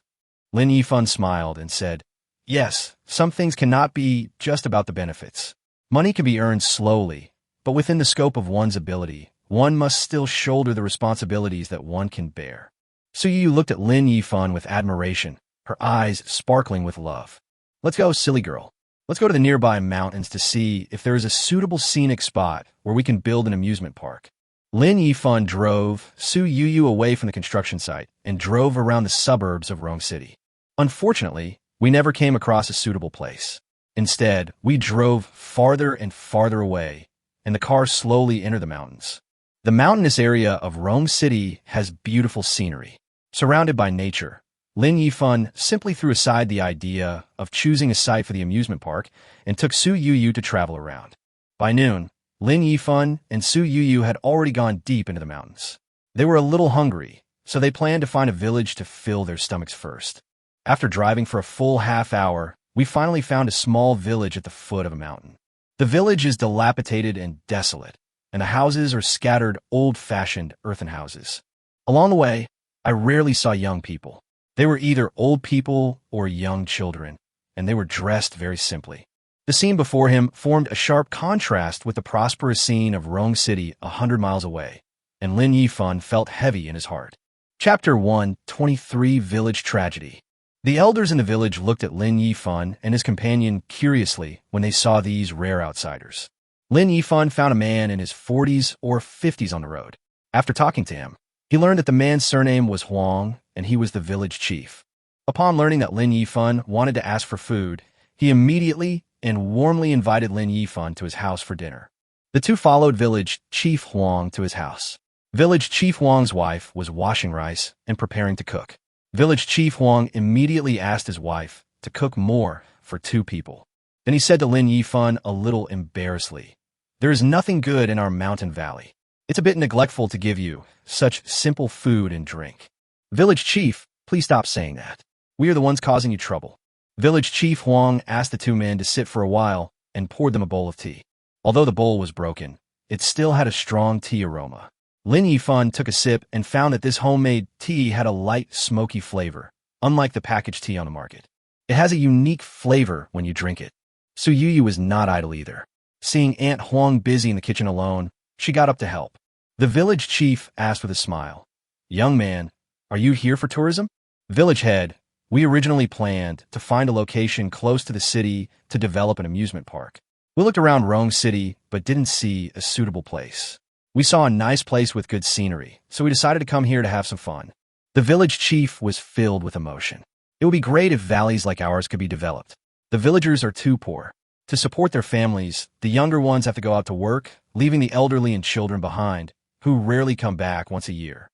Lin Yifan smiled and said, "Yes, some things cannot be just about the benefits. Money can be earned slowly, but within the scope of one's ability, one must still shoulder the responsibilities that one can bear." Yuyu looked at Lin Yifan with admiration, her eyes sparkling with love. "Let's go, silly girl. Let's go to the nearby mountains to see if there is a suitable scenic spot where we can build an amusement park." Lin Yifan drove Yuyu away from the construction site and drove around the suburbs of Rong City. "Unfortunately, we never came across a suitable place. Instead, we drove farther and farther away, and the car slowly entered the mountains. The mountainous area of Rong City has beautiful scenery. Surrounded by nature, Lin Yifan simply threw aside the idea of choosing a site for the amusement park and took Yuyu to travel around. By noon, Lin Yifan and Yuyu had already gone deep into the mountains. They were a little hungry, so they planned to find a village to fill their stomachs first. After driving for a full half hour, we finally found a small village at the foot of a mountain. The village is dilapidated and desolate, and the houses are scattered old-fashioned earthen houses. Along the way, I rarely saw young people. They were either old people or young children, and they were dressed very simply. The scene before him formed a sharp contrast with the prosperous scene of Rong City 100 miles away, and Lin Yifan felt heavy in his heart. Chapter 123 Village Tragedy. The elders in the village looked at Lin Yifan and his companion curiously when they saw these rare outsiders. Lin Yifan found a man in his 40s or 50s on the road. After talking to him, he learned that the man's surname was Huang, and he was the village chief. Upon learning that Lin Yifan wanted to ask for food, he immediately and warmly invited Lin Yifan to his house for dinner. The two followed village chief Huang to his house. Village chief Huang's wife was washing rice and preparing to cook. Village chief Huang immediately asked his wife to cook more for 2 people. Then he said to Lin Yifan a little embarrassedly, "There is nothing good in our mountain valley. It's a bit neglectful to give you such simple food and drink. Village chief, please stop saying that. We are the ones causing you trouble." Village chief Huang asked the 2 men to sit for a while and poured them a bowl of tea. Although the bowl was broken, it still had a strong tea aroma. Lin Yifan took a sip and found that this homemade tea had a light, smoky flavor, unlike the packaged tea on the market. It has a unique flavor when you drink it. Yuyu was not idle either. Seeing Aunt Huang busy in the kitchen alone, she got up to help. The village chief asked with a smile, "Young man, are you here for tourism?" Village head, we originally planned to find a location close to the city to develop an amusement park. We looked around Rome City, but didn't see a suitable place. We saw a nice place with good scenery, so we decided to come here to have some fun. The village chief was filled with emotion. It would be great if valleys like ours could be developed. The villagers are too poor. To support their families, the younger ones have to go out to work, leaving the elderly and children behind, who rarely come back once a year.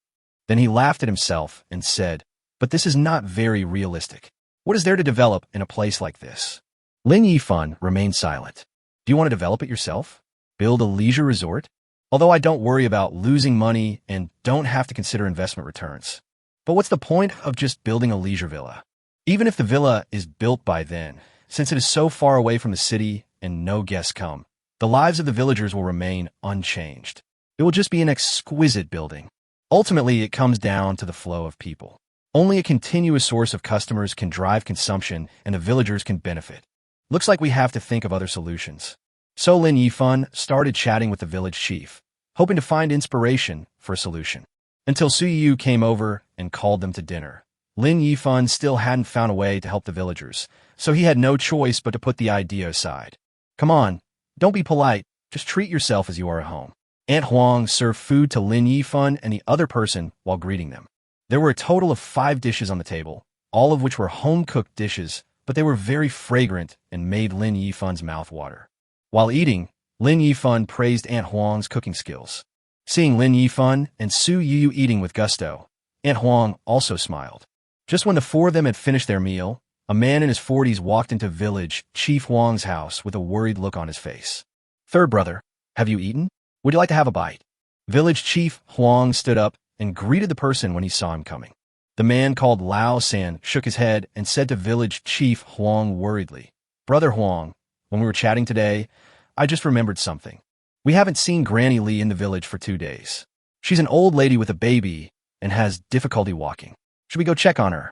Then he laughed at himself and said, "But this is not very realistic. What is there to develop in a place like this?" Lin Yifan remained silent. "Do you want to develop it yourself? Build a leisure resort? Although I don't worry about losing money and don't have to consider investment returns. But what's the point of just building a leisure villa? Even if the villa is built by then, since it is so far away from the city and no guests come, the lives of the villagers will remain unchanged. It will just be an exquisite building. Ultimately, it comes down to the flow of people. Only a continuous source of customers can drive consumption and the villagers can benefit. Looks like we have to think of other solutions." So Lin Yifan started chatting with the village chief, hoping to find inspiration for a solution. Until Yuyu came over and called them to dinner. Lin Yifan still hadn't found a way to help the villagers, so he had no choice but to put the idea aside. "Come on, don't be polite, just treat yourself as you are at home." Aunt Huang served food to Lin Yifan and the other person while greeting them. There were a total of 5 dishes on the table, all of which were home-cooked dishes, but they were very fragrant and made Lin Yifan's mouth water. While eating, Lin Yifan praised Aunt Huang's cooking skills. Seeing Lin Yifan and Yuyu eating with gusto, Aunt Huang also smiled. Just when the 4 of them had finished their meal, a man in his 40s walked into village Chief Huang's house with a worried look on his face. "Third brother, have you eaten? Would you like to have a bite?" Village Chief Huang stood up and greeted the person when he saw him coming. The man called Lao San shook his head and said to Village Chief Huang worriedly, "Brother Huang, when we were chatting today, I just remembered something. We haven't seen Granny Li in the village for 2 days. She's an old lady with a baby and has difficulty walking. Should we go check on her?"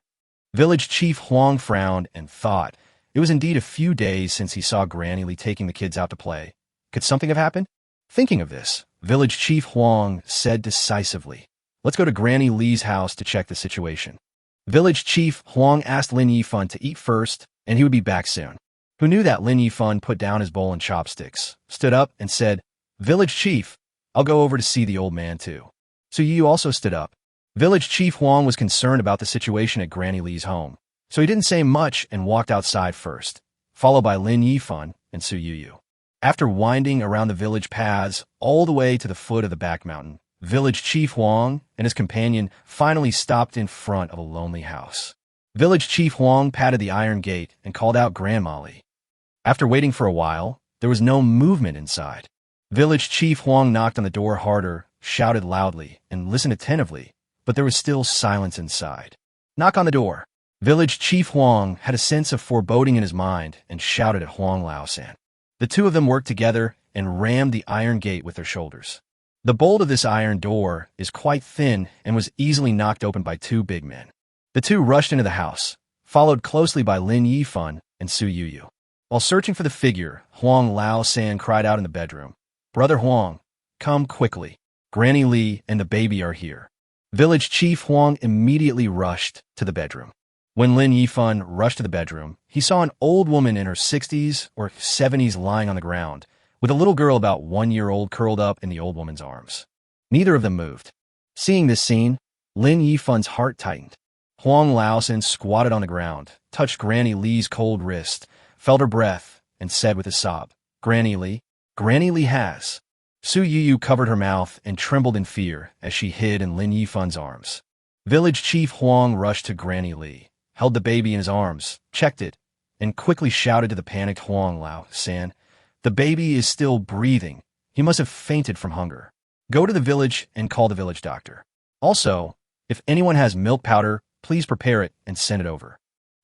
Village Chief Huang frowned and thought it was indeed a few days since he saw Granny Li taking the kids out to play. Could something have happened? Thinking of this, Village Chief Huang said decisively, "Let's go to Granny Li's house to check the situation." Village Chief Huang asked Lin Yifan to eat first, and he would be back soon. Who knew that Lin Yifan put down his bowl and chopsticks, stood up, and said, "Village Chief, I'll go over to see the old man too." So Yuyu also stood up. Village Chief Huang was concerned about the situation at Granny Li's home, so he didn't say much and walked outside first, followed by Lin Yifan and Yuyu. After winding around the village paths all the way to the foot of the back mountain, Village Chief Huang and his companion finally stopped in front of a lonely house. Village Chief Huang patted the iron gate and called out Grandma Li. After waiting for a while, there was no movement inside. Village Chief Huang knocked on the door harder, shouted loudly, and listened attentively, but there was still silence inside. "Knock on the door." Village Chief Huang had a sense of foreboding in his mind and shouted at Huang Laosan. The 2 of them worked together and rammed the iron gate with their shoulders. The bolt of this iron door is quite thin and was easily knocked open by 2 big men. The 2 rushed into the house, followed closely by Lin Yifan and Yuyu. While searching for the figure, Huang Laosan cried out in the bedroom, "Brother Huang, come quickly. Granny Li and the baby are here." Village Chief Huang immediately rushed to the bedroom. When Lin Yifan rushed to the bedroom, he saw an old woman in her 60s or 70s lying on the ground, with a little girl about 1 year old curled up in the old woman's arms. Neither of them moved. Seeing this scene, Lin Yifan's heart tightened. Huang Laosan squatted on the ground, touched Granny Li's cold wrist, felt her breath, and said with a sob, "Granny Li has Su Yuyu covered her mouth and trembled in fear as she hid in Lin Yifan's arms. Village Chief Huang rushed to Granny Li, held the baby in his arms, checked it, and quickly shouted to the panicked Huang Lao-san, "The baby is still breathing. He must have fainted from hunger. Go to the village and call the village doctor. Also, if anyone has milk powder, please prepare it and send it over."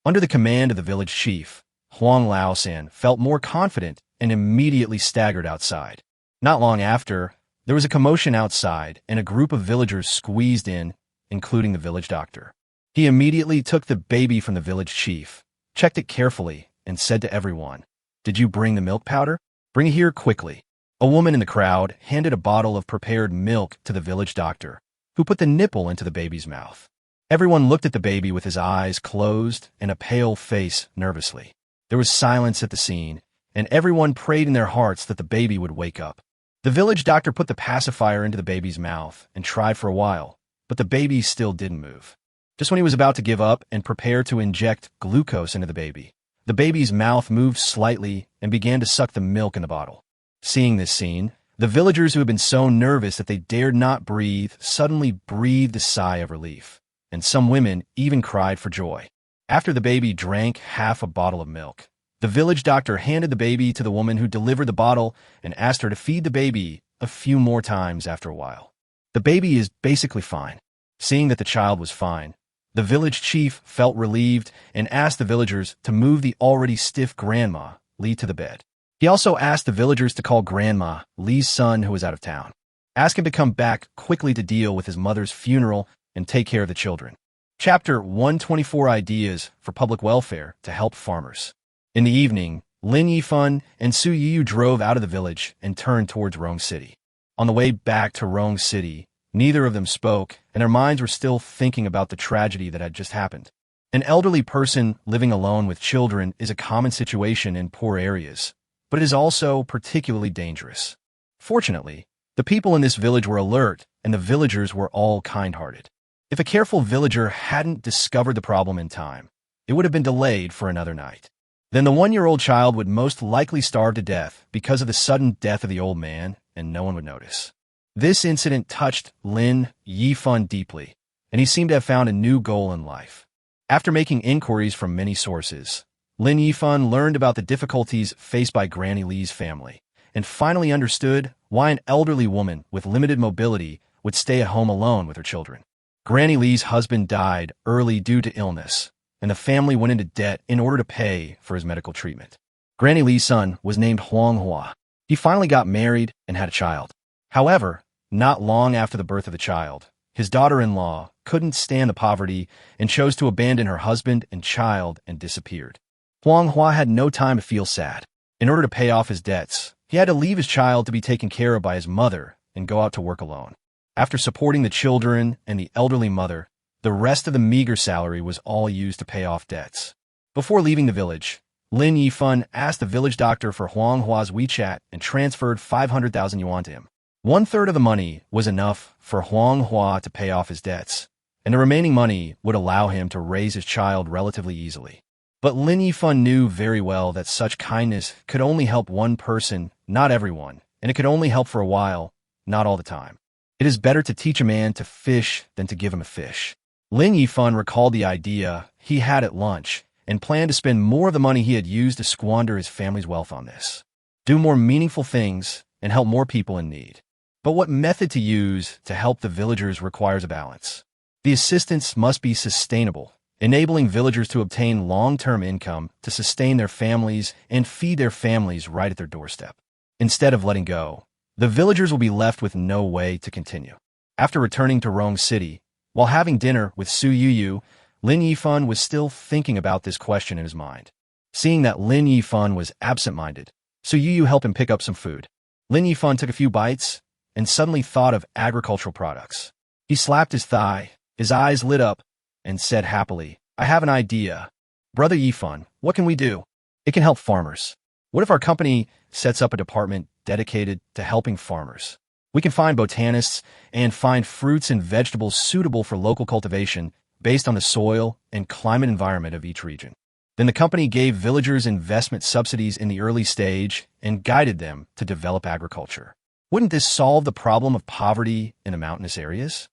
Under the command of the village chief, Huang Lao-san felt more confident and immediately staggered outside. Not long after, there was a commotion outside and a group of villagers squeezed in, including the village doctor. He immediately took the baby from the village chief, checked it carefully, and said to everyone, "Did you bring the milk powder? Bring it here quickly." A woman in the crowd handed a bottle of prepared milk to the village doctor, who put the nipple into the baby's mouth. Everyone looked at the baby with his eyes closed and a pale face nervously. There was silence at the scene, and everyone prayed in their hearts that the baby would wake up. The village doctor put the pacifier into the baby's mouth and tried for a while, but the baby still didn't move. Just when he was about to give up and prepare to inject glucose into the baby's mouth moved slightly and began to suck the milk in the bottle. Seeing this scene, the villagers who had been so nervous that they dared not breathe suddenly breathed a sigh of relief, and some women even cried for joy. After the baby drank half a bottle of milk, the village doctor handed the baby to the woman who delivered the bottle and asked her to feed the baby a few more times after a while. The baby is basically fine. Seeing that the child was fine, the village chief felt relieved and asked the villagers to move the already stiff Grandma Li to the bed. He also asked the villagers to call Grandma Li's son who was out of town. Ask him to come back quickly to deal with his mother's funeral and take care of the children. Chapter 124 Ideas for Public Welfare to Help Farmers. In the evening, Lin Yifan and Su Yuyu drove out of the village and turned towards Rong City. On the way back to Rong City, neither of them spoke, and their minds were still thinking about the tragedy that had just happened. An elderly person living alone with children is a common situation in poor areas, but it is also particularly dangerous. Fortunately, the people in this village were alert, and the villagers were all kind-hearted. If a careful villager hadn't discovered the problem in time, it would have been delayed for another night. Then the 1-year-old child would most likely starve to death because of the sudden death of the old man, and no one would notice. This incident touched Lin Yifan deeply, and he seemed to have found a new goal in life. After making inquiries from many sources, Lin Yifan learned about the difficulties faced by Granny Li's family, and finally understood why an elderly woman with limited mobility would stay at home alone with her children. Granny Li's husband died early due to illness, and the family went into debt in order to pay for his medical treatment. Granny Li's son was named Huang Hua. He finally got married and had a child. However, not long after the birth of the child, his daughter-in-law couldn't stand the poverty and chose to abandon her husband and child and disappeared. Huang Hua had no time to feel sad. In order to pay off his debts, he had to leave his child to be taken care of by his mother and go out to work alone. After supporting the children and the elderly mother, the rest of the meager salary was all used to pay off debts. Before leaving the village, Lin Yifan asked the village doctor for Huang Hua's WeChat and transferred 500,000 yuan to him. 1/3 of the money was enough for Huang Hua to pay off his debts, and the remaining money would allow him to raise his child relatively easily. But Lin Yifan knew very well that such kindness could only help one person, not everyone, and it could only help for a while, not all the time. It is better to teach a man to fish than to give him a fish. Lin Yifan recalled the idea he had at lunch and planned to spend more of the money he had used to squander his family's wealth on this. Do more meaningful things and help more people in need. But what method to use to help the villagers requires a balance. The assistance must be sustainable, enabling villagers to obtain long-term income to sustain their families and feed their families right at their doorstep. Instead of letting go, the villagers will be left with no way to continue. After returning to Rong City, while having dinner with Su Yuyu, Lin Yifan was still thinking about this question in his mind. Seeing that Lin Yifan was absent-minded, Su Yuyu helped him pick up some food. Lin Yifan took a few bites and suddenly thought of agricultural products. He slapped his thigh, his eyes lit up, and said happily, "I have an idea. Brother Yifan, what can we do? It can help farmers. What if our company sets up a department dedicated to helping farmers? We can find botanists and find fruits and vegetables suitable for local cultivation based on the soil and climate environment of each region." Then the company gave villagers investment subsidies in the early stage and guided them to develop agriculture. Wouldn't this solve the problem of poverty in the mountainous areas?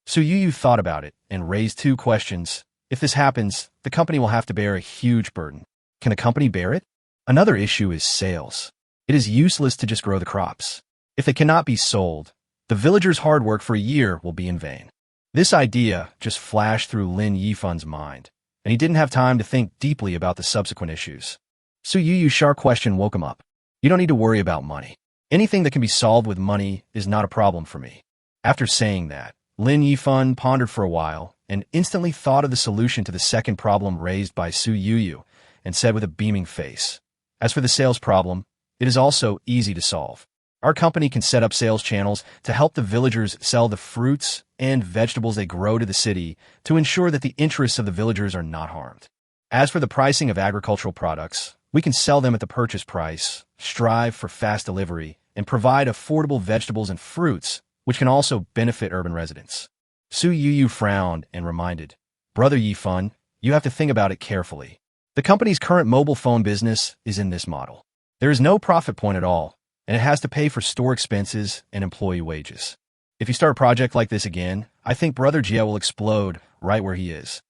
So Yuyu thought about it and raised two questions. If this happens, the company will have to bear a huge burden. Can a company bear it? Another issue is sales. It is useless to just grow the crops. If they cannot be sold, the villagers' hard work for a year will be in vain. This idea just flashed through Lin Yifan's mind, and he didn't have time to think deeply about the subsequent issues. So Yuyu's sharp question woke him up. You don't need to worry about money. Anything that can be solved with money is not a problem for me. After saying that, Lin Yifan pondered for a while and instantly thought of the solution to the second problem raised by Su Yuyu and said with a beaming face, as for the sales problem, it is also easy to solve. Our company can set up sales channels to help the villagers sell the fruits and vegetables they grow to the city to ensure that the interests of the villagers are not harmed. As for the pricing of agricultural products, we can sell them at the purchase price, strive for fast delivery, and provide affordable vegetables and fruits, which can also benefit urban residents. Su Yuyu frowned and reminded, Brother Yifan, you have to think about it carefully. The company's current mobile phone business is in this model. There is no profit point at all, and it has to pay for store expenses and employee wages. If you start a project like this again, I think Brother Jia will explode right where he is.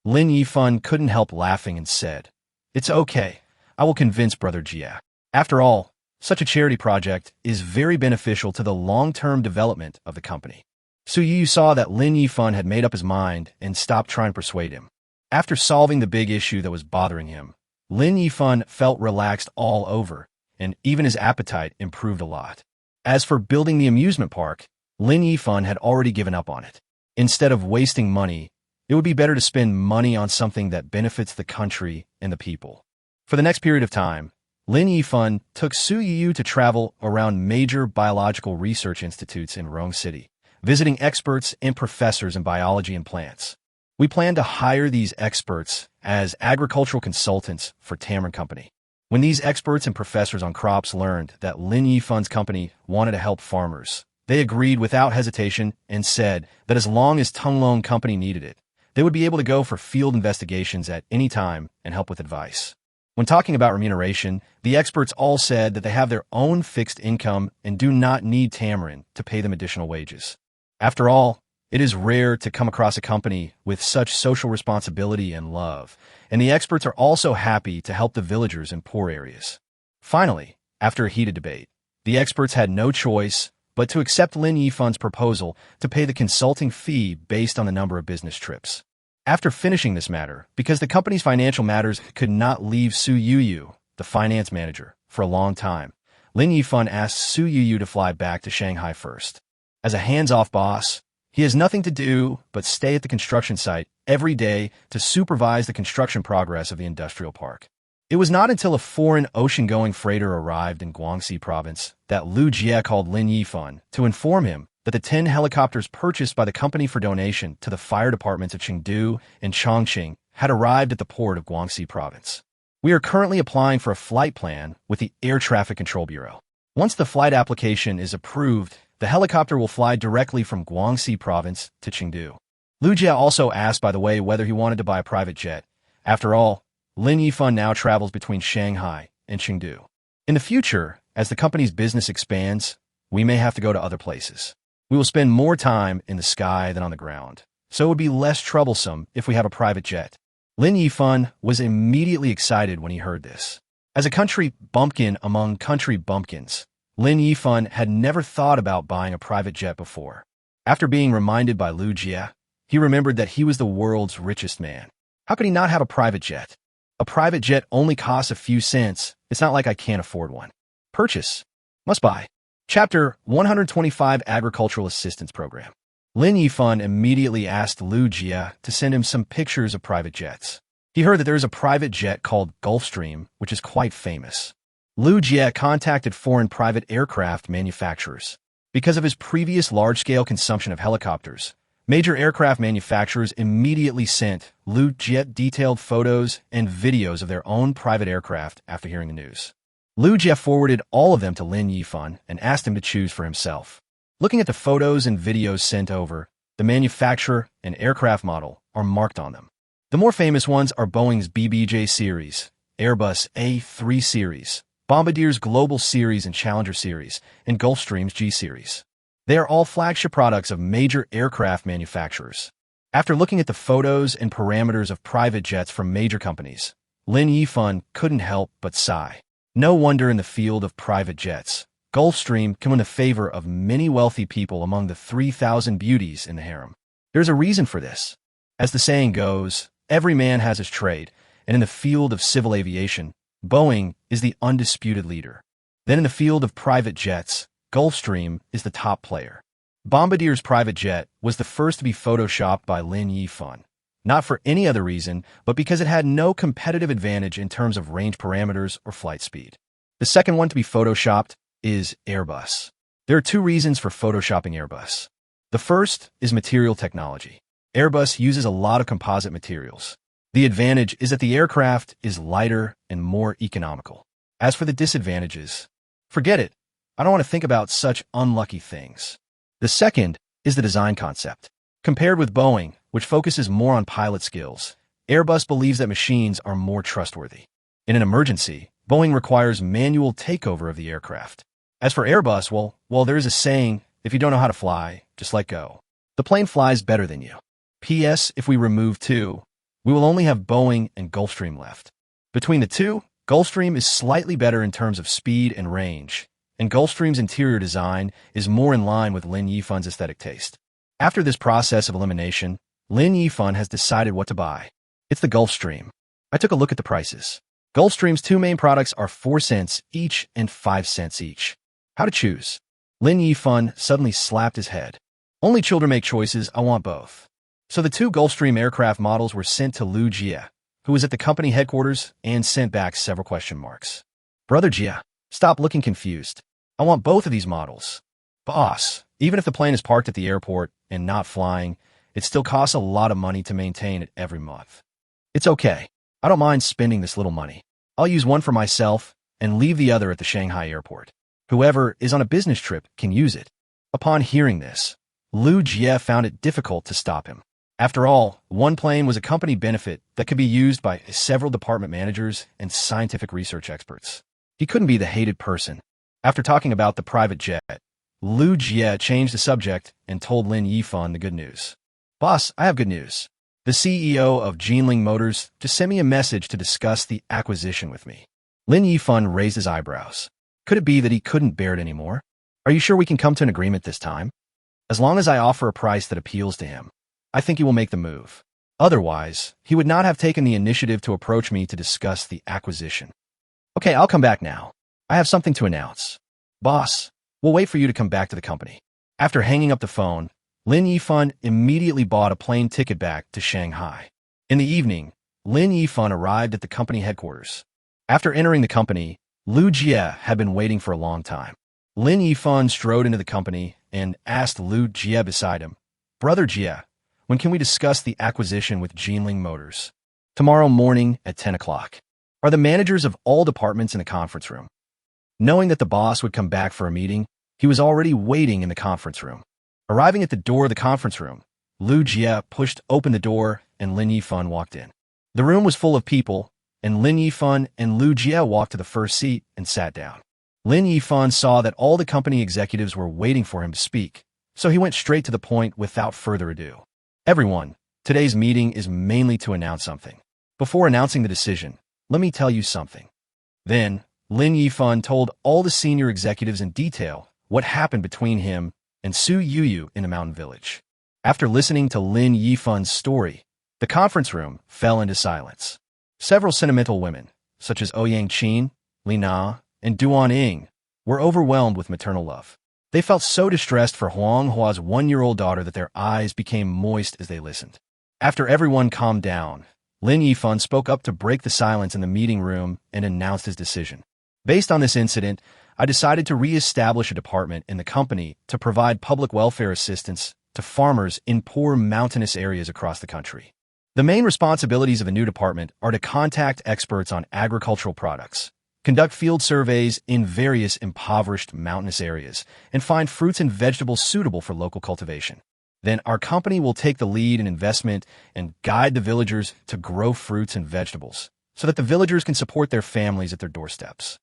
Lin Yifan couldn't help laughing and said, It's okay. I will convince Brother Jia. After all, such a charity project is very beneficial to the long-term development of the company. Su Yu saw that Lin Yifan had made up his mind and stopped trying to persuade him. After solving the big issue that was bothering him, Lin Yifan felt relaxed all over, and even his appetite improved a lot. As for building the amusement park, Lin Yifan had already given up on it. Instead of wasting money, it would be better to spend money on something that benefits the country and the people. For the next period of time, Lin Yifan took Su Yu to travel around major biological research institutes in Rome City, visiting experts and professors in biology and plants. We plan to hire these experts as agricultural consultants for Tamarind Company. When these experts and professors on crops learned that Lin Yifan's company wanted to help farmers, they agreed without hesitation and said that as long as Tunglong Company needed it, they would be able to go for field investigations at any time and help with advice. When talking about remuneration, the experts all said that they have their own fixed income and do not need Tamarind to pay them additional wages. After all, it is rare to come across a company with such social responsibility and love, and the experts are also happy to help the villagers in poor areas. Finally, after a heated debate, the experts had no choice but to accept Lin Yifan's proposal to pay the consulting fee based on the number of business trips. After finishing this matter, because the company's financial matters could not leave Su Yuyu, the finance manager, for a long time, Lin Yifan asked Su Yuyu to fly back to Shanghai first. As a hands-off boss, he has nothing to do but stay at the construction site every day to supervise the construction progress of the industrial park. It was not until a foreign ocean-going freighter arrived in Guangxi province that Lu Jie called Lin Yifan to inform him that the 10 helicopters purchased by the company for donation to the fire departments of Chengdu and Chongqing had arrived at the port of Guangxi province. We are currently applying for a flight plan with the Air Traffic Control Bureau. Once the flight application is approved, the helicopter will fly directly from Guangxi province to Chengdu. Lu Jie also asked, by the way, whether he wanted to buy a private jet. After all, Lin Yifan now travels between Shanghai and Chengdu. In the future, as the company's business expands, we may have to go to other places. We will spend more time in the sky than on the ground, so it would be less troublesome if we have a private jet. Lin Yifan was immediately excited when he heard this. As a country bumpkin among country bumpkins, Lin Yifan had never thought about buying a private jet before. After being reminded by Lu Jie, he remembered that he was the world's richest man. How could he not have a private jet? A private jet only costs a few cents. It's not like I can't afford one. Purchase. Must buy. Chapter 125 Agricultural Assistance Program. Lin Yifan immediately asked Lu Jie to send him some pictures of private jets. He heard that there is a private jet called Gulfstream, which is quite famous. Lu Jie contacted foreign private aircraft manufacturers. Because of his previous large-scale consumption of helicopters, major aircraft manufacturers immediately sent Lu Jie detailed photos and videos of their own private aircraft after hearing the news. Lu Jie forwarded all of them to Lin Yifan and asked him to choose for himself. Looking at the photos and videos sent over, the manufacturer and aircraft model are marked on them. The more famous ones are Boeing's BBJ series, Airbus A3 series, Bombardier's Global Series and Challenger Series, and Gulfstream's G Series. They are all flagship products of major aircraft manufacturers. After looking at the photos and parameters of private jets from major companies, Lin Yifan couldn't help but sigh. No wonder in the field of private jets, Gulfstream can win the favor of many wealthy people among the 3,000 beauties in the harem. There's a reason for this. As the saying goes, every man has his trade, and in the field of civil aviation, Boeing is the undisputed leader. Then in the field of private jets, Gulfstream is the top player. Bombardier's private jet was the first to be photoshopped by Lin Yifan, not for any other reason, but because it had no competitive advantage in terms of range parameters or flight speed. The second one to be photoshopped is Airbus. There are two reasons for photoshopping Airbus. The first is material technology. Airbus uses a lot of composite materials. The advantage is that the aircraft is lighter and more economical. As for the disadvantages, forget it. I don't want to think about such unlucky things. The second is the design concept. Compared with Boeing, which focuses more on pilot skills, Airbus believes that machines are more trustworthy. In an emergency, Boeing requires manual takeover of the aircraft. As for Airbus, well, there is a saying, if you don't know how to fly, just let go. The plane flies better than you. P.S. If we remove two, we will only have Boeing and Gulfstream left. Between the two, Gulfstream is slightly better in terms of speed and range, and Gulfstream's interior design is more in line with Lin Yifan's aesthetic taste. After this process of elimination, Lin Yifan has decided what to buy. It's the Gulfstream. I took a look at the prices. Gulfstream's two main products are 4 cents each and 5 cents each. How to choose? Lin Yifan suddenly slapped his head. Only children make choices, I want both. So the two Gulfstream aircraft models were sent to Liu Jie, who was at the company headquarters, and sent back several question marks. Brother Jie, stop looking confused. I want both of these models. Boss, even if the plane is parked at the airport and not flying, it still costs a lot of money to maintain it every month. It's okay. I don't mind spending this little money. I'll use one for myself and leave the other at the Shanghai airport. Whoever is on a business trip can use it. Upon hearing this, Liu Jie found it difficult to stop him. After all, one plane was a company benefit that could be used by several department managers and scientific research experts. He couldn't be the hated person. After talking about the private jet, Liu Jie changed the subject and told Lin Yifan the good news. Boss, I have good news. The CEO of Jinling Motors just sent me a message to discuss the acquisition with me. Lin Yifan raised his eyebrows. Could it be that he couldn't bear it anymore? Are you sure we can come to an agreement this time? As long as I offer a price that appeals to him, I think he will make the move. Otherwise, he would not have taken the initiative to approach me to discuss the acquisition. Okay, I'll come back now. I have something to announce. Boss, we'll wait for you to come back to the company. After hanging up the phone, Lin Yifan immediately bought a plane ticket back to Shanghai. In the evening, Lin Yifan arrived at the company headquarters. After entering the company, Liu Jie had been waiting for a long time. Lin Yifan strode into the company and asked Liu Jie beside him, Brother Jie, when can we discuss the acquisition with Jinling Motors? Tomorrow morning at 10 o'clock. Are the managers of all departments in the conference room? Knowing that the boss would come back for a meeting, he was already waiting in the conference room. Arriving at the door of the conference room, Liu Jie pushed open the door and Lin Yifan walked in. The room was full of people, and Lin Yifan and Liu Jie walked to the first seat and sat down. Lin Yifan saw that all the company executives were waiting for him to speak, so he went straight to the point without further ado. Everyone, today's meeting is mainly to announce something. Before announcing the decision, let me tell you something. Then, Lin Yifan told all the senior executives in detail what happened between him and Su Yuyu in the mountain village. After listening to Lin Yifan's story, the conference room fell into silence. Several sentimental women, such as Ouyang Qin, Li Na, and Duan Ying, were overwhelmed with maternal love. They felt so distressed for Huang Hua's 1-year-old daughter that their eyes became moist as they listened. After everyone calmed down, Lin Yifan spoke up to break the silence in the meeting room and announced his decision. Based on this incident, I decided to re-establish a department in the company to provide public welfare assistance to farmers in poor mountainous areas across the country. The main responsibilities of a new department are to contact experts on agricultural products, conduct field surveys in various impoverished mountainous areas, and find fruits and vegetables suitable for local cultivation. Then our company will take the lead in investment and guide the villagers to grow fruits and vegetables so that the villagers can support their families at their doorsteps.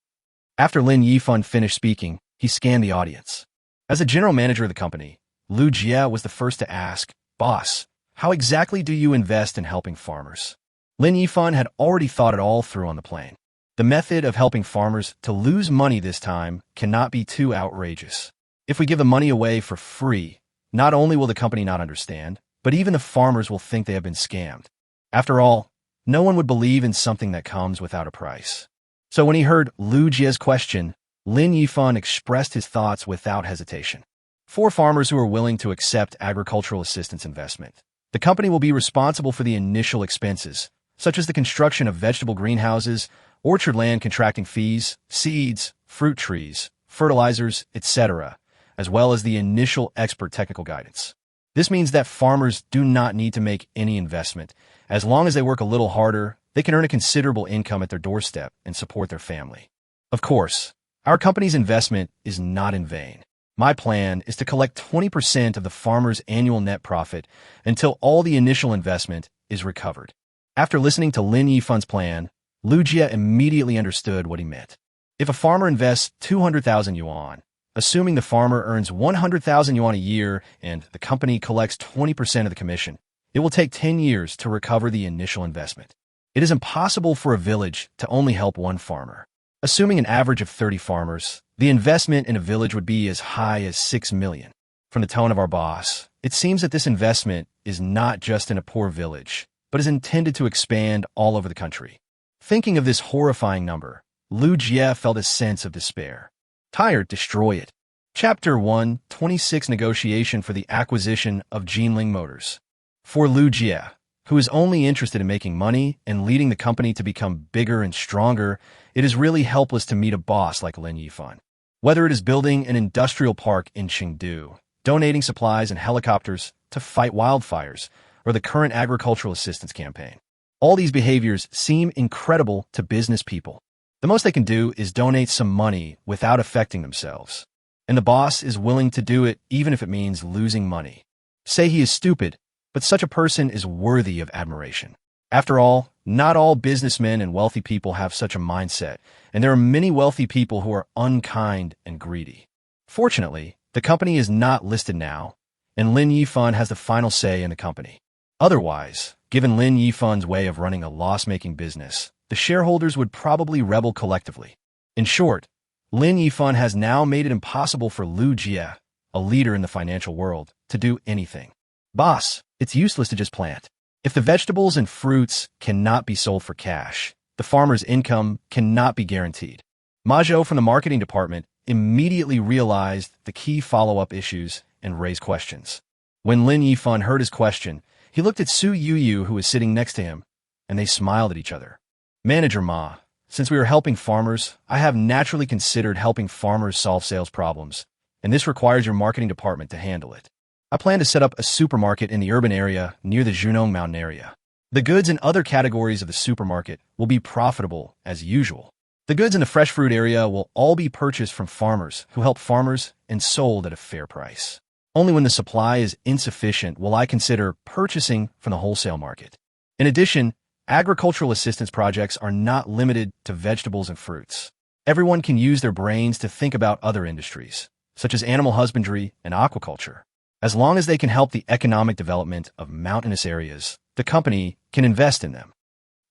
After Lin Yifan finished speaking, he scanned the audience. As the general manager of the company, Lu Jie was the first to ask, "Boss, how exactly do you invest in helping farmers?" Lin Yifan had already thought it all through on the plane. The method of helping farmers to lose money this time cannot be too outrageous. If we give the money away for free, not only will the company not understand, but even the farmers will think they have been scammed. After all, no one would believe in something that comes without a price. So when he heard Lu Jie's question, Lin Yifan expressed his thoughts without hesitation. For farmers who are willing to accept agricultural assistance investment, the company will be responsible for the initial expenses, such as the construction of vegetable greenhouses, orchard land contracting fees, seeds, fruit trees, fertilizers, etc., as well as the initial expert technical guidance. This means that farmers do not need to make any investment. As long as they work a little harder, they can earn a considerable income at their doorstep and support their family. Of course, our company's investment is not in vain. My plan is to collect 20% of the farmer's annual net profit until all the initial investment is recovered. After listening to Lin Yifan's plan, Lu Jie immediately understood what he meant. If a farmer invests 200,000 yuan, assuming the farmer earns 100,000 yuan a year and the company collects 20% of the commission, it will take 10 years to recover the initial investment. It is impossible for a village to only help one farmer. Assuming an average of 30 farmers, the investment in a village would be as high as 6 million. From the tone of our boss, it seems that this investment is not just in a poor village, but is intended to expand all over the country. Thinking of this horrifying number, Lu Jie felt a sense of despair. Tired, destroy it. Chapter 1, 26 Negotiation for the Acquisition of Jinling Motors. For Lu Jie, who is only interested in making money and leading the company to become bigger and stronger, it is really helpless to meet a boss like Lin Yifan. Whether it is building an industrial park in Chengdu, donating supplies and helicopters to fight wildfires, or the current agricultural assistance campaign, all these behaviors seem incredible to business people. The most they can do is donate some money without affecting themselves. And the boss is willing to do it even if it means losing money. Say he is stupid, but such a person is worthy of admiration. After all, not all businessmen and wealthy people have such a mindset, and there are many wealthy people who are unkind and greedy. Fortunately, the company is not listed now, and Lin Yifan has the final say in the company. Otherwise, given Lin Yifan's way of running a loss-making business, the shareholders would probably rebel collectively. In short, Lin Yifan has now made it impossible for Lu Jie, a leader in the financial world, to do anything. Boss, it's useless to just plant. If the vegetables and fruits cannot be sold for cash, the farmer's income cannot be guaranteed. Ma Zhou from the marketing department immediately realized the key follow-up issues and raised questions. When Lin Yifan heard his question, he looked at Su Yuyu, who was sitting next to him, and they smiled at each other. Manager Ma, since we are helping farmers, I have naturally considered helping farmers solve sales problems, and this requires your marketing department to handle it. I plan to set up a supermarket in the urban area near the Junong Mountain area. The goods and other categories of the supermarket will be profitable as usual. The goods in the fresh fruit area will all be purchased from farmers who help farmers and sold at a fair price. Only when the supply is insufficient will I consider purchasing from the wholesale market. In addition, agricultural assistance projects are not limited to vegetables and fruits. Everyone can use their brains to think about other industries, such as animal husbandry and aquaculture. As long as they can help the economic development of mountainous areas, the company can invest in them.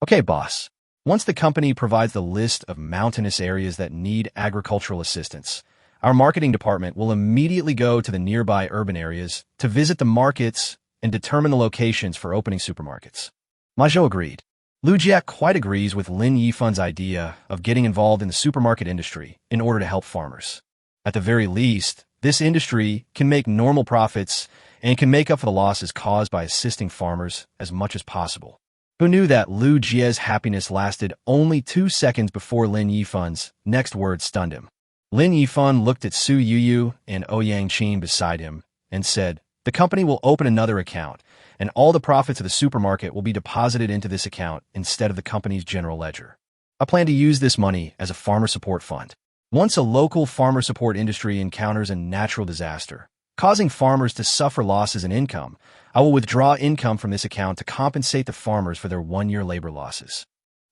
Okay, boss. Once the company provides the list of mountainous areas that need agricultural assistance, our marketing department will immediately go to the nearby urban areas to visit the markets and determine the locations for opening supermarkets. Ma Zhou agreed. Lu Jie quite agrees with Lin Yifan's idea of getting involved in the supermarket industry in order to help farmers. At the very least, this industry can make normal profits and can make up for the losses caused by assisting farmers as much as possible. Who knew that Lu Jie's happiness lasted only 2 seconds before Lin Yifan's next word stunned him? Lin Yifan looked at Su Yuyu and Ouyang Qin beside him and said, "The company will open another account, and all the profits of the supermarket will be deposited into this account instead of the company's general ledger. I plan to use this money as a farmer support fund. Once a local farmer support industry encounters a natural disaster, causing farmers to suffer losses in income, I will withdraw income from this account to compensate the farmers for their 1-year labor losses."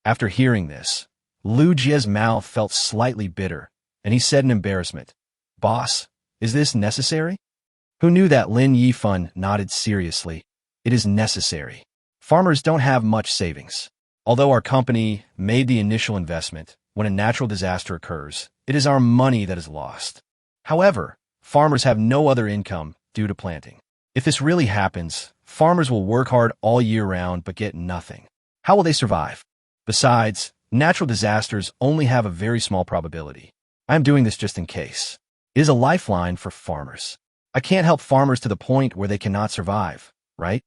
After hearing this, Lu Jie's mouth felt slightly bitter, and he said in embarrassment, "Boss, is this necessary?" Who knew that Lin Yifan nodded seriously. "It is necessary. Farmers don't have much savings. Although our company made the initial investment, when a natural disaster occurs, it is our money that is lost. However, farmers have no other income due to planting. If this really happens, farmers will work hard all year round but get nothing. How will they survive? Besides, natural disasters only have a very small probability. I am doing this just in case. It is a lifeline for farmers. I can't help farmers to the point where they cannot survive, right?"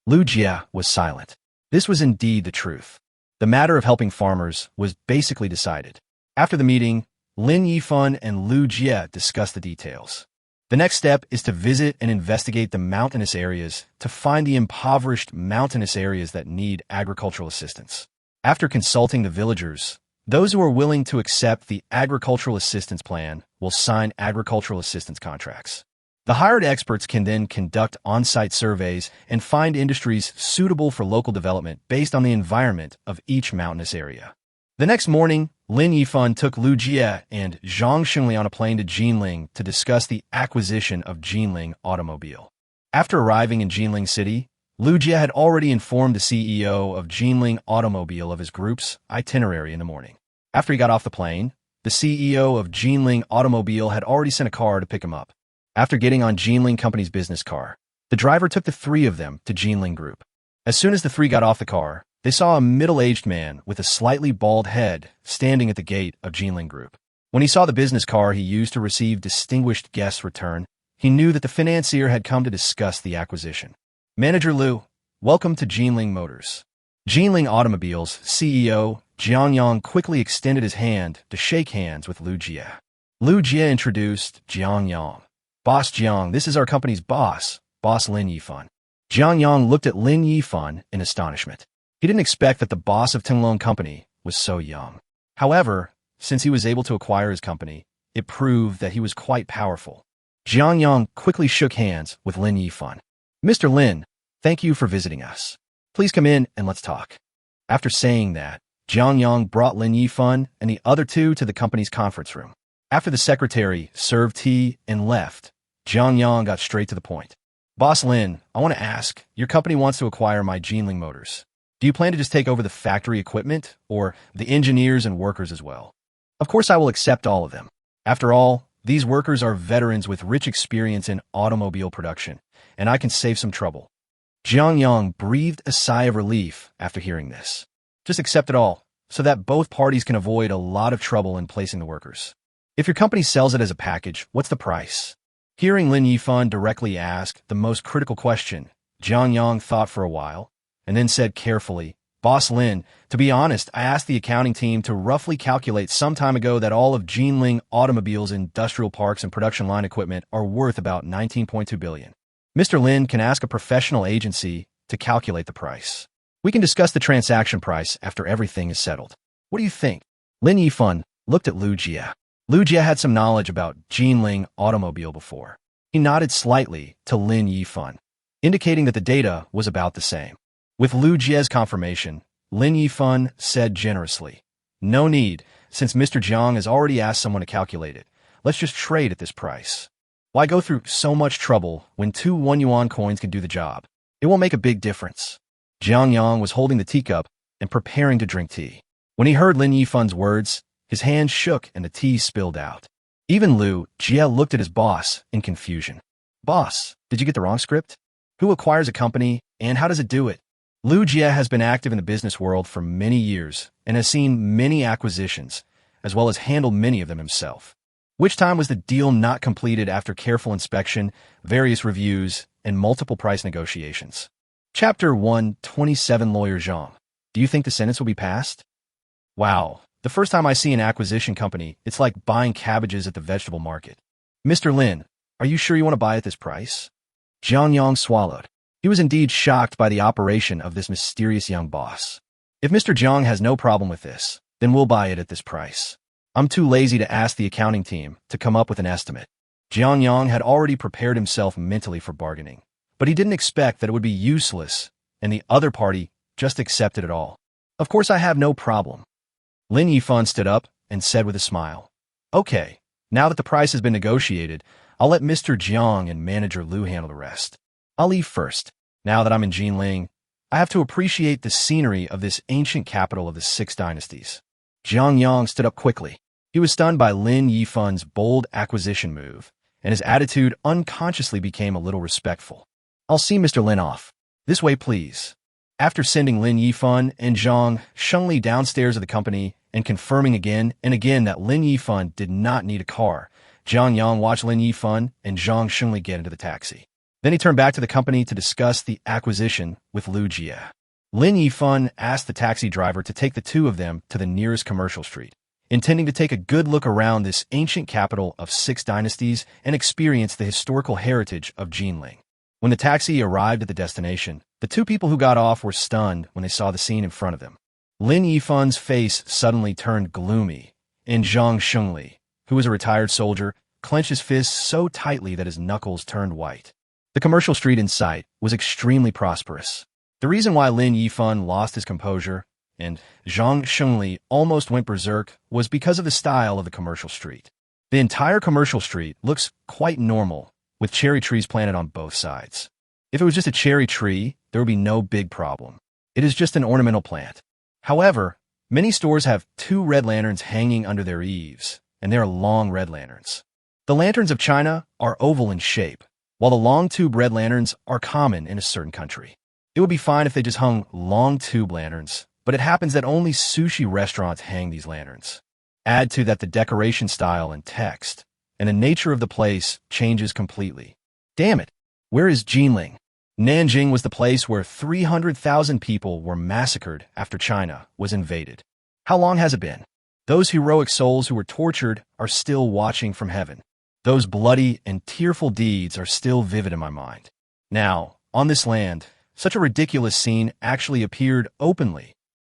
Lu Jie was silent. This was indeed the truth. The matter of helping farmers was basically decided. After the meeting, Lin Yifan and Lu Jie discussed the details. The next step is to visit and investigate the mountainous areas to find the impoverished mountainous areas that need agricultural assistance. After consulting the villagers, those who are willing to accept the agricultural assistance plan will sign agricultural assistance contracts. The hired experts can then conduct on-site surveys and find industries suitable for local development based on the environment of each mountainous area. The next morning, Lin Yifan took Lu Jie and Zhang Xunli on a plane to Jinling to discuss the acquisition of Jinling Automobile. After arriving in Jinling City, Lu Jie had already informed the CEO of Jinling Automobile of his group's itinerary in the morning. After he got off the plane, the CEO of Jinling Automobile had already sent a car to pick him up. After getting on Jinling Company's business car, the driver took the three of them to Jinling Group. As soon as the three got off the car, they saw a middle-aged man with a slightly bald head standing at the gate of Jinling Group. When he saw the business car he used to receive distinguished guests return, he knew that the financier had come to discuss the acquisition. "Manager Lu, welcome to Jinling Motors." Jinling Automobile's CEO, Jiang Yang, quickly extended his hand to shake hands with Lu Jie. Lu Jie introduced Jiang Yang. "Boss Jiang, this is our company's boss, Boss Lin Yifan." Jiang Yang looked at Lin Yifan in astonishment. He didn't expect that the boss of Tinglong Company was so young. However, since he was able to acquire his company, it proved that he was quite powerful. Jiang Yang quickly shook hands with Lin Yifan. "Mr. Lin, thank you for visiting us. Please come in and let's talk." After saying that, Jiang Yang brought Lin Yifan and the other two to the company's conference room. After the secretary served tea and left, Jiang Yang got straight to the point. "Boss Lin, I want to ask, your company wants to acquire my Jinling Motors. Do you plan to just take over the factory equipment, or the engineers and workers as well?" "Of course I will accept all of them. After all, these workers are veterans with rich experience in automobile production, and I can save some trouble." Jiang Yang breathed a sigh of relief after hearing this. "Just accept it all, so that both parties can avoid a lot of trouble in placing the workers. If your company sells it as a package, what's the price?" Hearing Lin Yifan directly ask the most critical question, Jiang Yang thought for a while, and then said carefully, "Boss Lin, to be honest, I asked the accounting team to roughly calculate some time ago that all of Jinling Automobile's industrial parks and production line equipment are worth about 19.2 billion. Mr. Lin can ask a professional agency to calculate the price. We can discuss the transaction price after everything is settled. What do you think?" Lin Yifan looked at Lu Jie. Lu Jie had some knowledge about Jinling Automobile before. He nodded slightly to Lin Yifan, indicating that the data was about the same. With Lu Jie's confirmation, Lin Yifan said generously, "No need, since Mr. Jiang has already asked someone to calculate it. Let's just trade at this price. Why go through so much trouble when 2 1 yuan coins can do the job? It won't make a big difference." Jiang Yang was holding the teacup and preparing to drink tea. When he heard Lin Yifan's words, his hand shook and the tea spilled out. Even Lu Jie looked at his boss in confusion. "Boss, did you get the wrong script? Who acquires a company, and how does it do it?" Lu Jie has been active in the business world for many years and has seen many acquisitions, as well as handled many of them himself. Which time was the deal not completed after careful inspection, various reviews, and multiple price negotiations? Chapter 127. Lawyer Zhang. Do you think the sentence will be passed? Wow. The first time I see an acquisition company, it's like buying cabbages at the vegetable market. "Mr. Lin, are you sure you want to buy at this price?" Jiang Yang swallowed. He was indeed shocked by the operation of this mysterious young boss. "If Mr. Jiang has no problem with this, then we'll buy it at this price. I'm too lazy to ask the accounting team to come up with an estimate." Jiang Yang had already prepared himself mentally for bargaining, but he didn't expect that it would be useless and the other party just accepted it all. "Of course I have no problem. Lin Yifan stood up and said with a smile, "Okay, now that the price has been negotiated, I'll let Mr. Jiang and manager Lu handle the rest. I'll leave first. Now that I'm in Jinling, I have to appreciate the scenery of this ancient capital of the Six Dynasties." Jiang Yang stood up quickly. He was stunned by Lin Yifan's bold acquisition move, and his attitude unconsciously became a little respectful. "I'll see Mr. Lin off. This way, please." After sending Lin Yifan and Zhang Shengli downstairs of the company and confirming again and again that Lin Yifan did not need a car, Jiang Yang watched Lin Yifan and Zhang Shengli get into the taxi. Then he turned back to the company to discuss the acquisition with Lu Jie. Lin Yifan asked the taxi driver to take the two of them to the nearest commercial street, intending to take a good look around this ancient capital of Six Dynasties and experience the historical heritage of Jinling. When the taxi arrived at the destination, the two people who got off were stunned when they saw the scene in front of them. Lin Yifan's face suddenly turned gloomy, and Zhang Shengli, who was a retired soldier, clenched his fists so tightly that his knuckles turned white. The commercial street in sight was extremely prosperous. The reason why Lin Yifan lost his composure and Zhang Shengli almost went berserk was because of the style of the commercial street. The entire commercial street looks quite normal, with cherry trees planted on both sides. If it was just a cherry tree, there would be no big problem. It is just an ornamental plant. However, many stores have two red lanterns hanging under their eaves, and they are long red lanterns. The lanterns of China are oval in shape, while the long tube red lanterns are common in a certain country. It would be fine if they just hung long tube lanterns, but it happens that only sushi restaurants hang these lanterns. Add to that the decoration style and text, and the nature of the place changes completely. Damn it, where is Jinling? Nanjing was the place where 300,000 people were massacred after China was invaded. How long has it been? Those heroic souls who were tortured are still watching from heaven. Those bloody and tearful deeds are still vivid in my mind. Now, on this land, such a ridiculous scene actually appeared openly.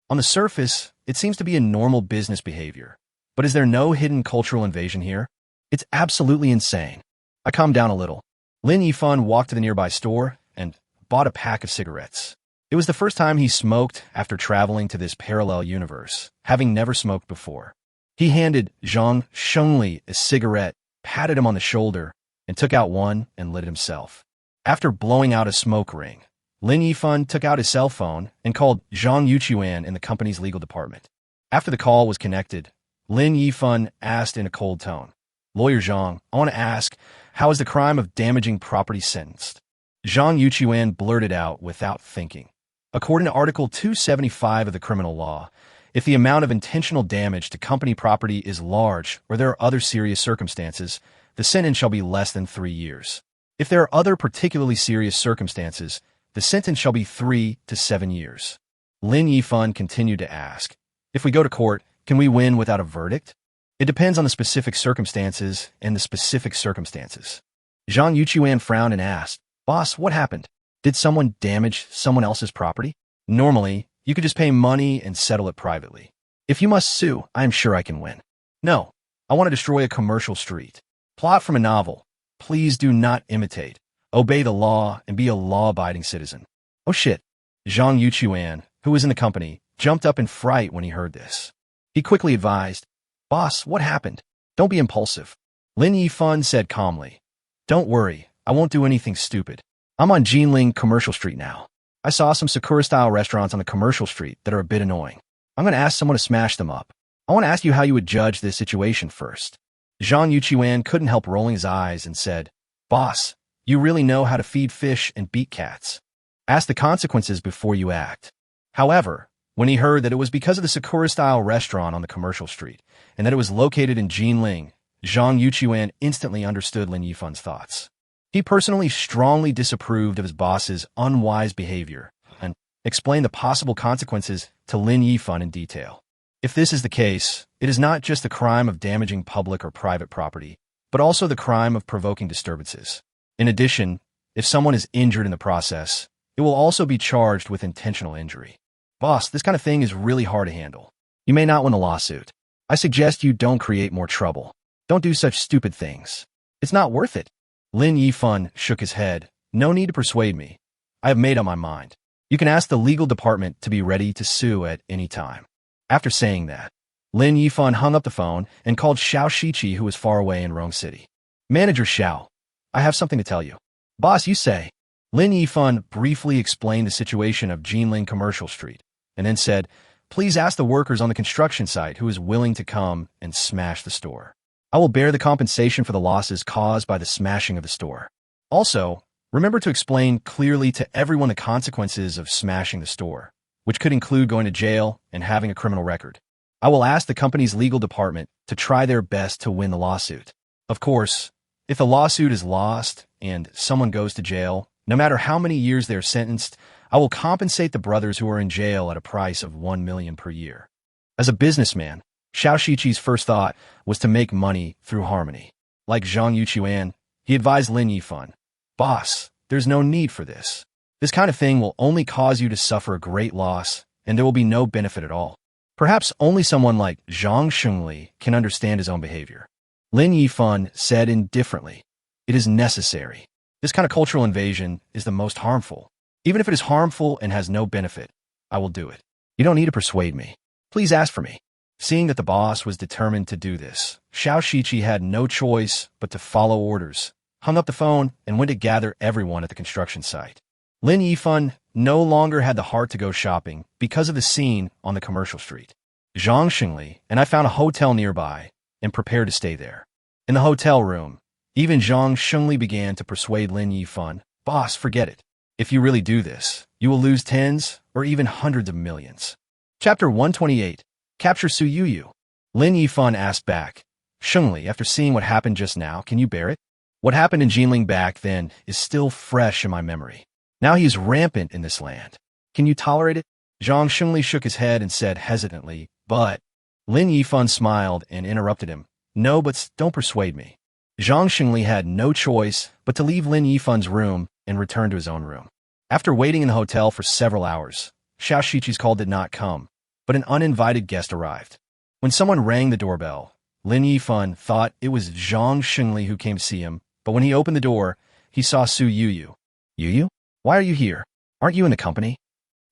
On the surface, it seems to be a normal business behavior. But is there no hidden cultural invasion here? It's absolutely insane. I calmed down a little. Lin Yifan walked to the nearby store and bought a pack of cigarettes. It was the first time he smoked after traveling to this parallel universe, having never smoked before. He handed Zhang Shengli a cigarette, patted him on the shoulder, and took out one and lit it himself. After blowing out a smoke ring, Lin Yifan took out his cell phone and called Zhang Yuan in the company's legal department. After the call was connected, Lin Yifan asked in a cold tone, "Lawyer Zhang, I want to ask, how is the crime of damaging property sentenced?" Zhang Yuan blurted out without thinking. According to Article 275 of the criminal law, if the amount of intentional damage to company property is large or there are other serious circumstances, the sentence shall be less than 3 years. If there are other particularly serious circumstances, the sentence shall be 3 to 7 years. Lin Yifan continued to ask, "If we go to court, can we win without a verdict?" "It depends on the specific circumstances and the specific circumstances." Zhang Yuan frowned and asked, "Boss, what happened? Did someone damage someone else's property? Normally, you could just pay money and settle it privately. If you must sue, I am sure I can win." "No, I want to destroy a commercial street. Plot from a novel. Please do not imitate. Obey the law and be a law-abiding citizen." "Oh shit." Zhang Yuan, who was in the company, jumped up in fright when he heard this. He quickly advised, "Boss, what happened? Don't be impulsive." Lin Yifan said calmly, "Don't worry, I won't do anything stupid. I'm on Jinling Commercial Street now. I saw some Sakura-style restaurants on the commercial street that are a bit annoying. I'm going to ask someone to smash them up. I want to ask you how you would judge this situation first." Zhang Yuan couldn't help rolling his eyes and said, "Boss, you really know how to feed fish and beat cats. Ask the consequences before you act." However, when he heard that it was because of the Sakura-style restaurant on the commercial street and that it was located in Jinling, Zhang Yuan instantly understood Lin Yifan's thoughts. He personally strongly disapproved of his boss's unwise behavior and explained the possible consequences to Lin Yifan in detail. If this is the case, it is not just the crime of damaging public or private property, but also the crime of provoking disturbances. In addition, if someone is injured in the process, it will also be charged with intentional injury. "Boss, this kind of thing is really hard to handle. You may not win a lawsuit. I suggest you don't create more trouble. Don't do such stupid things. It's not worth it." Lin Yifan shook his head. "No need to persuade me. I have made up my mind. You can ask the legal department to be ready to sue at any time." After saying that, Lin Yifan hung up the phone and called Xiao Shiqi, who was far away in Rong City. Manager Xiao, I have something to tell you. Boss, you say. Lin Yifan briefly explained the situation of Jinling Commercial Street, and then said, please ask the workers on the construction site who is willing to come and smash the store. I will bear the compensation for the losses caused by the smashing of the store. Also, remember to explain clearly to everyone the consequences of smashing the store, which could include going to jail and having a criminal record. I will ask the company's legal department to try their best to win the lawsuit. Of course, if the lawsuit is lost and someone goes to jail, no matter how many years they're sentenced, I will compensate the brothers who are in jail at a price of 1 million per year. As a businessman, Xiao Shiqi's first thought was to make money through harmony. Like Zhang Yuchuan, he advised Lin Yifan, boss, there's no need for this. This kind of thing will only cause you to suffer a great loss, and there will be no benefit at all. Perhaps only someone like Zhang Shengli can understand his own behavior. Lin Yifan said indifferently, it is necessary. This kind of cultural invasion is the most harmful. Even if it is harmful and has no benefit, I will do it. You don't need to persuade me. Please ask for me. Seeing that the boss was determined to do this, Xiao Shiqi had no choice but to follow orders, hung up the phone, and went to gather everyone at the construction site. Lin Yifan no longer had the heart to go shopping because of the scene on the commercial street. Zhang Shengli and I found a hotel nearby and prepared to stay there. In the hotel room, even Zhang Shengli began to persuade Lin Yifan, boss, forget it. If you really do this, you will lose tens or even hundreds of millions. Chapter 128. Capture Su Yuyu. Lin Yifan asked back, Shengli, after seeing what happened just now, can you bear it? What happened in Jinling back then is still fresh in my memory. Now he is rampant in this land. Can you tolerate it? Zhang Shengli shook his head and said hesitantly, but Lin Yifan smiled and interrupted him. No, but don't persuade me. Zhang Shengli had no choice but to leave Lin Yifan's room and return to his own room. After waiting in the hotel for several hours, Xiao Shiqi's call did not come, but an uninvited guest arrived. When someone rang the doorbell, Lin Yifan thought it was Zhang Shengli who came to see him, but when he opened the door, he saw Su Yuyu. Yuyu? Why are you here? Aren't you in the company?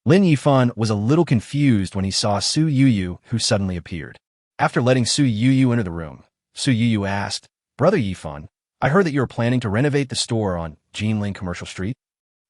Lin Yifan was a little confused when he saw Su Yuyu, who suddenly appeared. After letting Su Yuyu enter the room, Su Yuyu asked, Brother Yifan, I heard that you are planning to renovate the store on Jinling Commercial Street.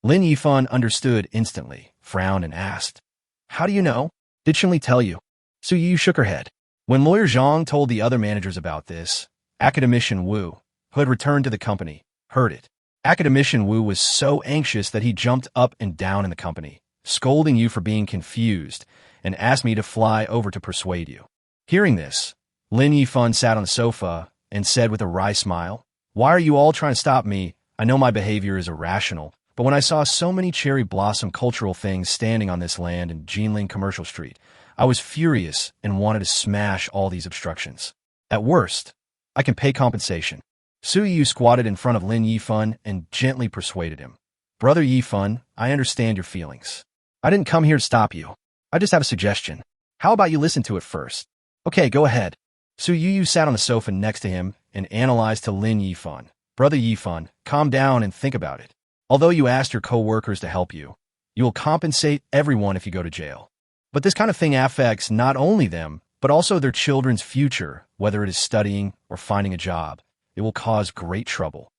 Lin Yifan understood instantly, frowned, and asked, how do you know? Did Shengli tell you? Su Yuyu shook her head. When Lawyer Zhang told the other managers about this, Academician Wu, who had returned to the company, heard it. Academician Wu was so anxious that he jumped up and down in the company, scolding you for being confused, and asked me to fly over to persuade you. Hearing this, Lin Yifan sat on the sofa and said with a wry smile, why are you all trying to stop me? I know my behavior is irrational, but when I saw so many cherry blossom cultural things standing on this land in Jinling Commercial Street, I was furious and wanted to smash all these obstructions. At worst, I can pay compensation. Su Yu squatted in front of Lin Yifan and gently persuaded him. Brother Yifan, I understand your feelings. I didn't come here to stop you. I just have a suggestion. How about you listen to it first? Okay, go ahead. Su Yu sat on the sofa next to him and analyzed to Lin Yifan. Brother Yifan, calm down and think about it. Although you asked your co-workers to help you, you will compensate everyone if you go to jail. But this kind of thing affects not only them, but also their children's future, whether it is studying or finding a job. It will cause great trouble.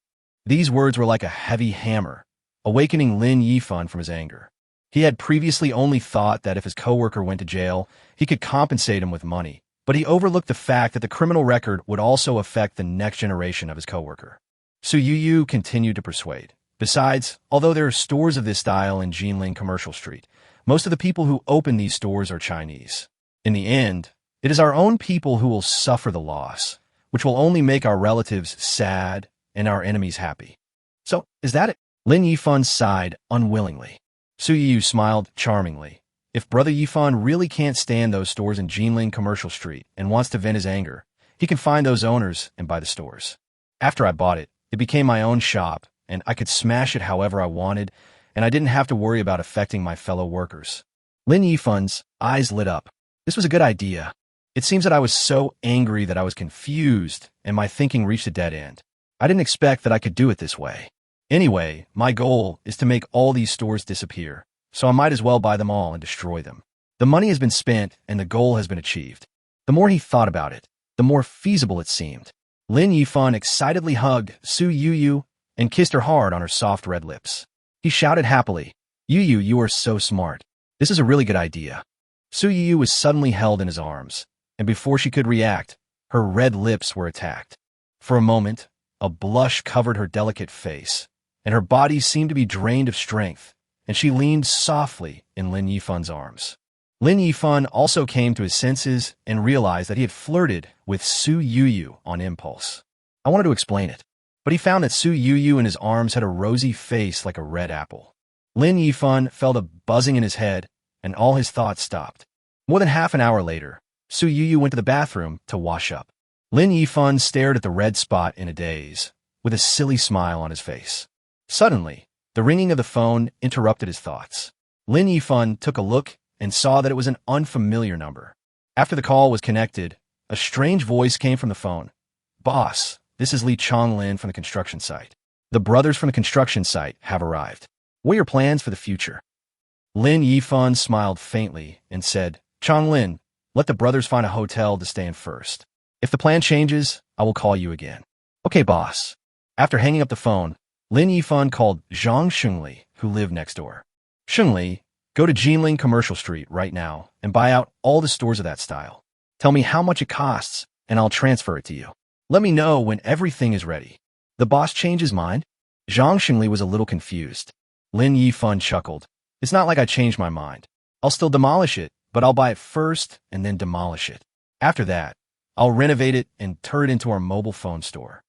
These words were like a heavy hammer, awakening Lin Yifan from his anger. He had previously only thought that if his coworker went to jail, he could compensate him with money, but he overlooked the fact that the criminal record would also affect the next generation of his coworker. Su Yuyu continued to persuade. Besides, although there are stores of this style in Jinling Commercial Street, most of the people who open these stores are Chinese. In the end, it is our own people who will suffer the loss, which will only make our relatives sad and our enemies happy. So, is that it? Lin Yifan sighed unwillingly. Su Yu smiled charmingly. If Brother Yifan really can't stand those stores in Jinling Commercial Street and wants to vent his anger, he can find those owners and buy the stores. After I bought it, it became my own shop, and I could smash it however I wanted, and I didn't have to worry about affecting my fellow workers. Lin Yifan's eyes lit up. This was a good idea. It seems that I was so angry that I was confused, and my thinking reached a dead end. I didn't expect that I could do it this way. Anyway, my goal is to make all these stores disappear, so I might as well buy them all and destroy them. The money has been spent, and the goal has been achieved. The more he thought about it, the more feasible it seemed. Lin Yifan excitedly hugged Su Yuyu and kissed her hard on her soft red lips. He shouted happily, "Yuyu, you are so smart. This is a really good idea." Su Yuyu was suddenly held in his arms, and before she could react, her red lips were attacked. For a moment, a blush covered her delicate face, and her body seemed to be drained of strength, and she leaned softly in Lin Yifan's arms. Lin Yifan also came to his senses and realized that he had flirted with Su Yuyu on impulse. I wanted to explain it, but he found that Su Yuyu in his arms had a rosy face like a red apple. Lin Yifan felt a buzzing in his head, and all his thoughts stopped. More than half an hour later, Su Yuyu went to the bathroom to wash up. Lin Yifan stared at the red spot in a daze, with a silly smile on his face. Suddenly, the ringing of the phone interrupted his thoughts. Lin Yifan took a look and saw that it was an unfamiliar number. After the call was connected, a strange voice came from the phone. "Boss, this is Li Chonglin from the construction site. The brothers from the construction site have arrived. What are your plans for the future?" Lin Yifan smiled faintly and said, "Chonglin, let the brothers find a hotel to stay in first. If the plan changes, I will call you again." "Okay, boss." After hanging up the phone, Lin Yifan called Zhang Shengli, who lived next door. "Shengli, go to Jinling Commercial Street right now and buy out all the stores of that style. Tell me how much it costs, and I'll transfer it to you. Let me know when everything is ready." The boss changed his mind? Zhang Shengli was a little confused. Lin Yifan chuckled. "It's not like I changed my mind. I'll still demolish it, but I'll buy it first and then demolish it. After that, I'll renovate it and turn it into our mobile phone store."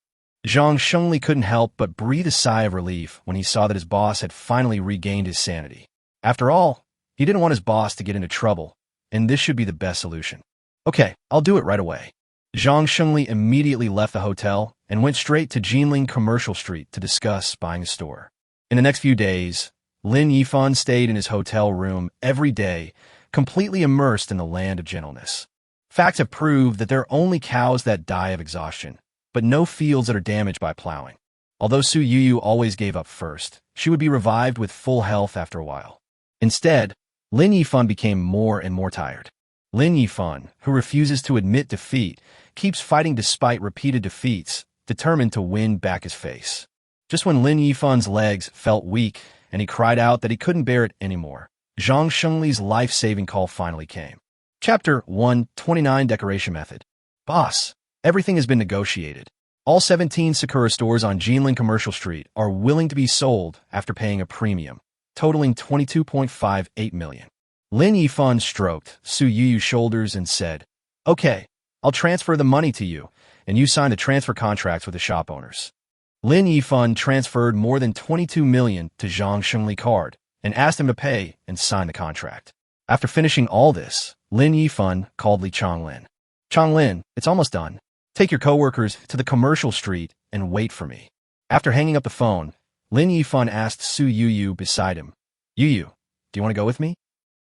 Zhang Shengli couldn't help but breathe a sigh of relief when he saw that his boss had finally regained his sanity. After all, he didn't want his boss to get into trouble, and this should be the best solution. "Okay, I'll do it right away." Zhang Shengli immediately left the hotel and went straight to Jinling Commercial Street to discuss buying a store. In the next few days, Lin Yifan stayed in his hotel room every day, completely immersed in the land of gentleness. Facts have proved that there are only cows that die of exhaustion, but no fields that are damaged by plowing. Although Su Yuyu always gave up first, she would be revived with full health after a while. Instead, Lin Yifan became more and more tired. Lin Yifan, who refuses to admit defeat, keeps fighting despite repeated defeats, determined to win back his face. Just when Lin Yifan's legs felt weak and he cried out that he couldn't bear it anymore, Zhang Shengli's life-saving call finally came. Chapter 129 Decoration Method. "Boss, everything has been negotiated. All 17 Sakura stores on Jinling Commercial Street are willing to be sold after paying a premium, totaling 22.58 million. Lin Yifan stroked Su Yuyu's shoulders and said, "Okay, I'll transfer the money to you, and you sign the transfer contracts with the shop owners." Lin Yifan transferred more than 22 million to Zhang Shengli card and asked him to pay and sign the contract. After finishing all this, Lin Yifan called Li Chonglin. "Chonglin, it's almost done. Take your coworkers to the commercial street and wait for me." After hanging up the phone, Lin Yifan asked Su Yuyu beside him, "Yuyu, do you want to go with me?"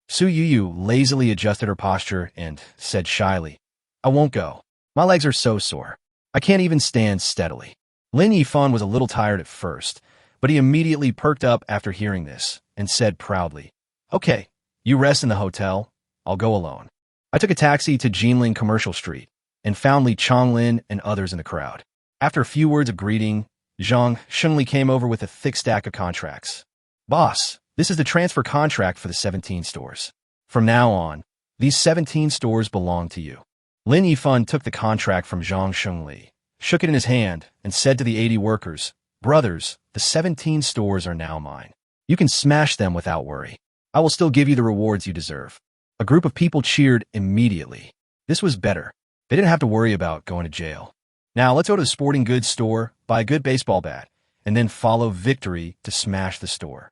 Su Yuyu lazily adjusted her posture and said shyly, "I won't go. My legs are so sore. I can't even stand steadily." Lin Yifan was a little tired at first, but he immediately perked up after hearing this and said proudly, "Okay, you rest in the hotel. I'll go alone." I took a taxi to Jinling Commercial Street and found Li Chonglin and others in the crowd. After a few words of greeting, Zhang Shengli came over with a thick stack of contracts. "Boss, this is the transfer contract for the 17 stores. From now on, these 17 stores belong to you." Lin Yifan took the contract from Zhang Shengli, shook it in his hand, and said to the 80 workers, "Brothers, the 17 stores are now mine. You can smash them without worry. I will still give you the rewards you deserve." A group of people cheered immediately. This was better. They didn't have to worry about going to jail. "Now let's go to the sporting goods store, buy a good baseball bat, and then follow victory to smash the store."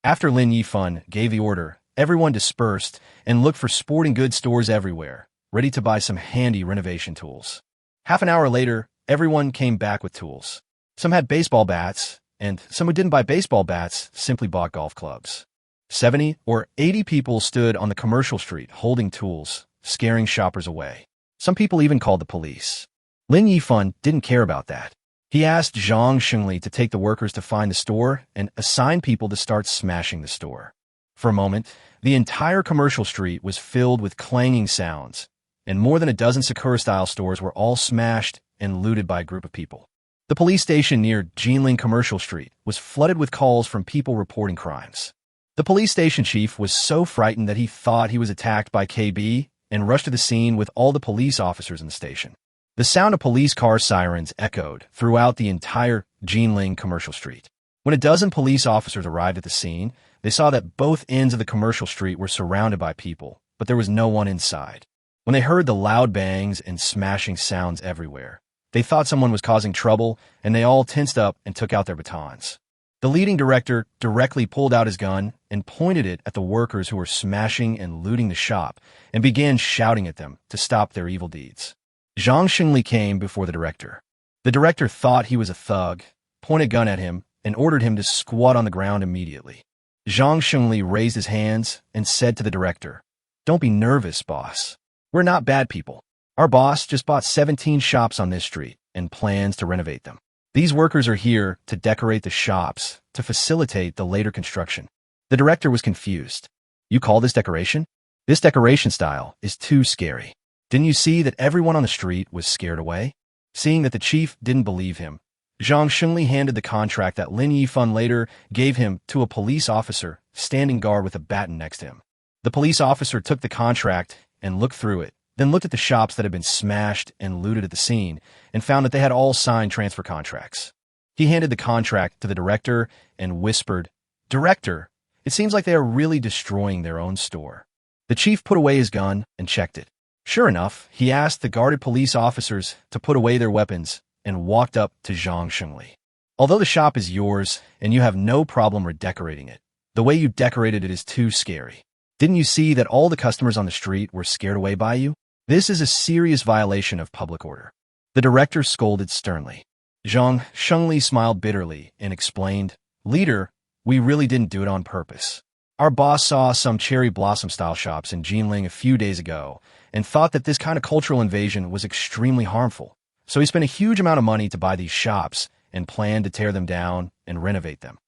After Lin Yifan gave the order, everyone dispersed and looked for sporting goods stores everywhere, ready to buy some handy renovation tools. Half an hour later, everyone came back with tools. Some had baseball bats, and some who didn't buy baseball bats simply bought golf clubs. 70 or 80 people stood on the commercial street holding tools, scaring shoppers away. Some people even called the police. Lin Yifan didn't care about that. He asked Zhang Shengli to take the workers to find the store and assign people to start smashing the store. For a moment, the entire commercial street was filled with clanging sounds, and more than a dozen Sakura-style stores were all smashed and looted by a group of people. The police station near Jinling Commercial Street was flooded with calls from people reporting crimes. The police station chief was so frightened that he thought he was attacked by KB and rushed to the scene with all the police officers in the station. The sound of police car sirens echoed throughout the entire Jinling Commercial Street. When a dozen police officers arrived at the scene, they saw that both ends of the commercial street were surrounded by people, but there was no one inside. When they heard the loud bangs and smashing sounds everywhere, they thought someone was causing trouble, and they all tensed up and took out their batons. The leading director directly pulled out his gun and pointed it at the workers who were smashing and looting the shop and began shouting at them to stop their evil deeds. Zhang Xingli came before the director. The director thought he was a thug, pointed a gun at him, and ordered him to squat on the ground immediately. Zhang Xingli raised his hands and said to the director, "Don't be nervous, boss. We're not bad people. Our boss just bought 17 shops on this street and plans to renovate them. These workers are here to decorate the shops to facilitate the later construction." The director was confused. "You call this decoration? This decoration style is too scary. Didn't you see that everyone on the street was scared away?" Seeing that the chief didn't believe him, Zhang Xingli handed the contract that Lin Yifan later gave him to a police officer standing guard with a baton next to him. The police officer took the contract and looked through it, then looked at the shops that had been smashed and looted at the scene, and found that they had all signed transfer contracts. He handed the contract to the director and whispered, "Director, it seems like they are really destroying their own store." The chief put away his gun and checked it. Sure enough, he asked the guarded police officers to put away their weapons and walked up to Zhang Xingli. "Although the shop is yours and you have no problem redecorating it, the way you decorated it is too scary. Didn't you see that all the customers on the street were scared away by you? This is a serious violation of public order." The director scolded sternly. Zhang Xingli smiled bitterly and explained, "Leader, we really didn't do it on purpose. Our boss saw some cherry blossom-style shops in Jinling a few days ago and thought that this kind of cultural invasion was extremely harmful. So he spent a huge amount of money to buy these shops and planned to tear them down and renovate them."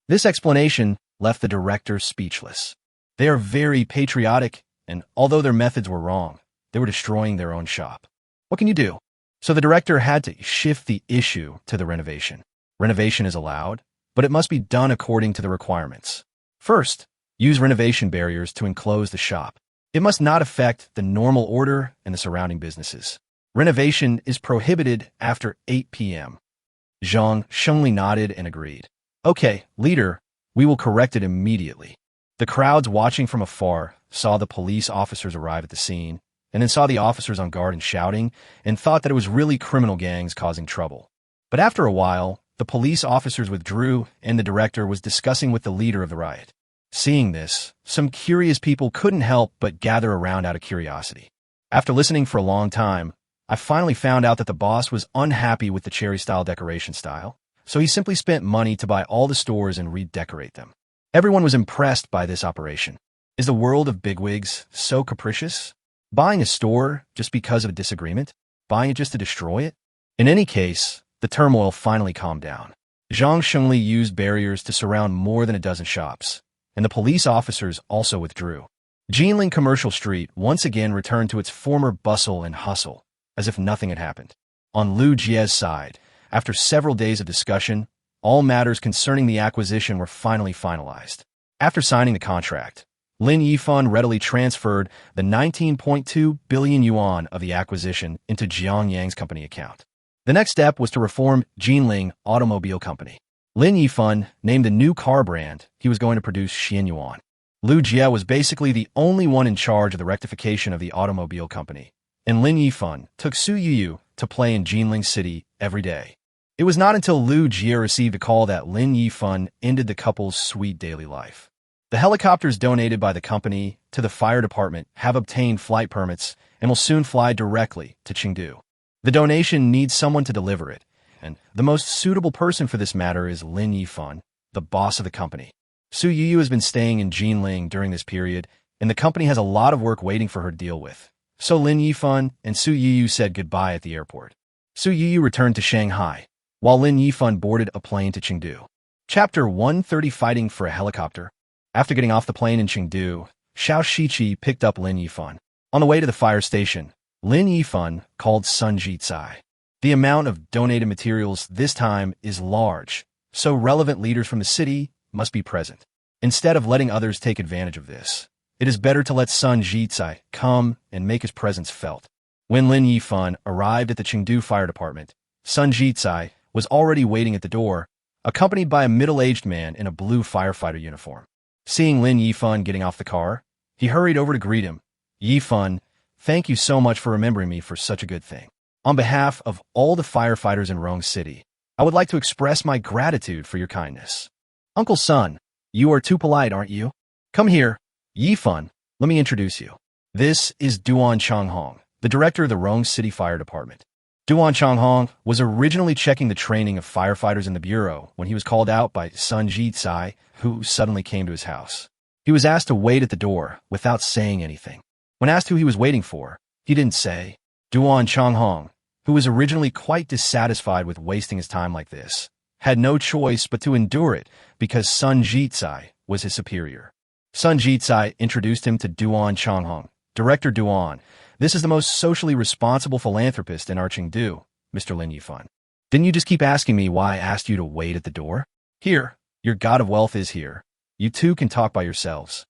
This explanation left the director speechless. They are very patriotic, and although their methods were wrong, they were destroying their own shop. What can you do? So the director had to shift the issue to the renovation. Renovation is allowed, but it must be done according to the requirements. First, use renovation barriers to enclose the shop. It must not affect the normal order and the surrounding businesses. Renovation is prohibited after 8 p.m. Zhang Xingli nodded and agreed. "Okay, leader, we will correct it immediately." The crowds watching from afar saw the police officers arrive at the scene, and then saw the officers on guard and shouting, and thought that it was really criminal gangs causing trouble. But after a while, the police officers withdrew, and the director was discussing with the leader of the riot. Seeing this, some curious people couldn't help but gather around out of curiosity. After listening for a long time, I finally found out that the boss was unhappy with the cherry-style decoration style, so he simply spent money to buy all the stores and redecorate them. Everyone was impressed by this operation. Is the world of bigwigs so capricious? Buying a store just because of a disagreement? Buying it just to destroy it? In any case, the turmoil finally calmed down. Zhang Xingli used barriers to surround more than a dozen shops, and the police officers also withdrew. Jinling Commercial Street once again returned to its former bustle and hustle, as if nothing had happened. On Lu Jie's side, after several days of discussion, all matters concerning the acquisition were finally finalized. After signing the contract, Lin Yifan readily transferred the 19.2 billion yuan of the acquisition into Jiang Yang's company account. The next step was to reform Jinling Automobile Company. Lin Yifan named the new car brand he was going to produce Xianyuan. Lu Jie was basically the only one in charge of the rectification of the automobile company, and Lin Yifan took Su Yuyu to play in Jinling City every day. It was not until Lu Jie received a call that Lin Yifan ended the couple's sweet daily life. The helicopters donated by the company to the fire department have obtained flight permits and will soon fly directly to Chengdu. The donation needs someone to deliver it, and the most suitable person for this matter is Lin Yifan, the boss of the company. Su Yuyu has been staying in Jinling during this period, and the company has a lot of work waiting for her to deal with. So Lin Yifan and Su Yuyu said goodbye at the airport. Su Yuyu returned to Shanghai, while Lin Yifan boarded a plane to Chengdu. Chapter 130, Fighting for a Helicopter. After getting off the plane in Chengdu, Xiao Shiqi picked up Lin Yifan. On the way to the fire station, Lin Yifan called Sun Jitsai. The amount of donated materials this time is large, so relevant leaders from the city must be present. Instead of letting others take advantage of this, it is better to let Sun Jitsai come and make his presence felt. When Lin Yifan arrived at the Chengdu Fire Department, Sun Jitsai was already waiting at the door, accompanied by a middle-aged man in a blue firefighter uniform. Seeing Lin Yifan getting off the car, he hurried over to greet him. Yifan, thank you so much for remembering me for such a good thing. On behalf of all the firefighters in Rong City, I would like to express my gratitude for your kindness. Uncle Sun, you are too polite, aren't you? Come here, Yifan, let me introduce you. This is Duan Changhong, the director of the Rong City Fire Department. Duan Changhong was originally checking the training of firefighters in the bureau when he was called out by Sun Jitsai, who suddenly came to his house. He was asked to wait at the door without saying anything. When asked who he was waiting for, he didn't say. Duan Changhong, who was originally quite dissatisfied with wasting his time like this, had no choice but to endure it because Sun Jitsai was his superior. Sun Jitsai introduced him to Duan Changhong. Director Duan, this is the most socially responsible philanthropist in our Chengdu, Mr. Lin Yifan. Didn't you just keep asking me why I asked you to wait at the door? Here, your god of wealth is here. You two can talk by yourselves.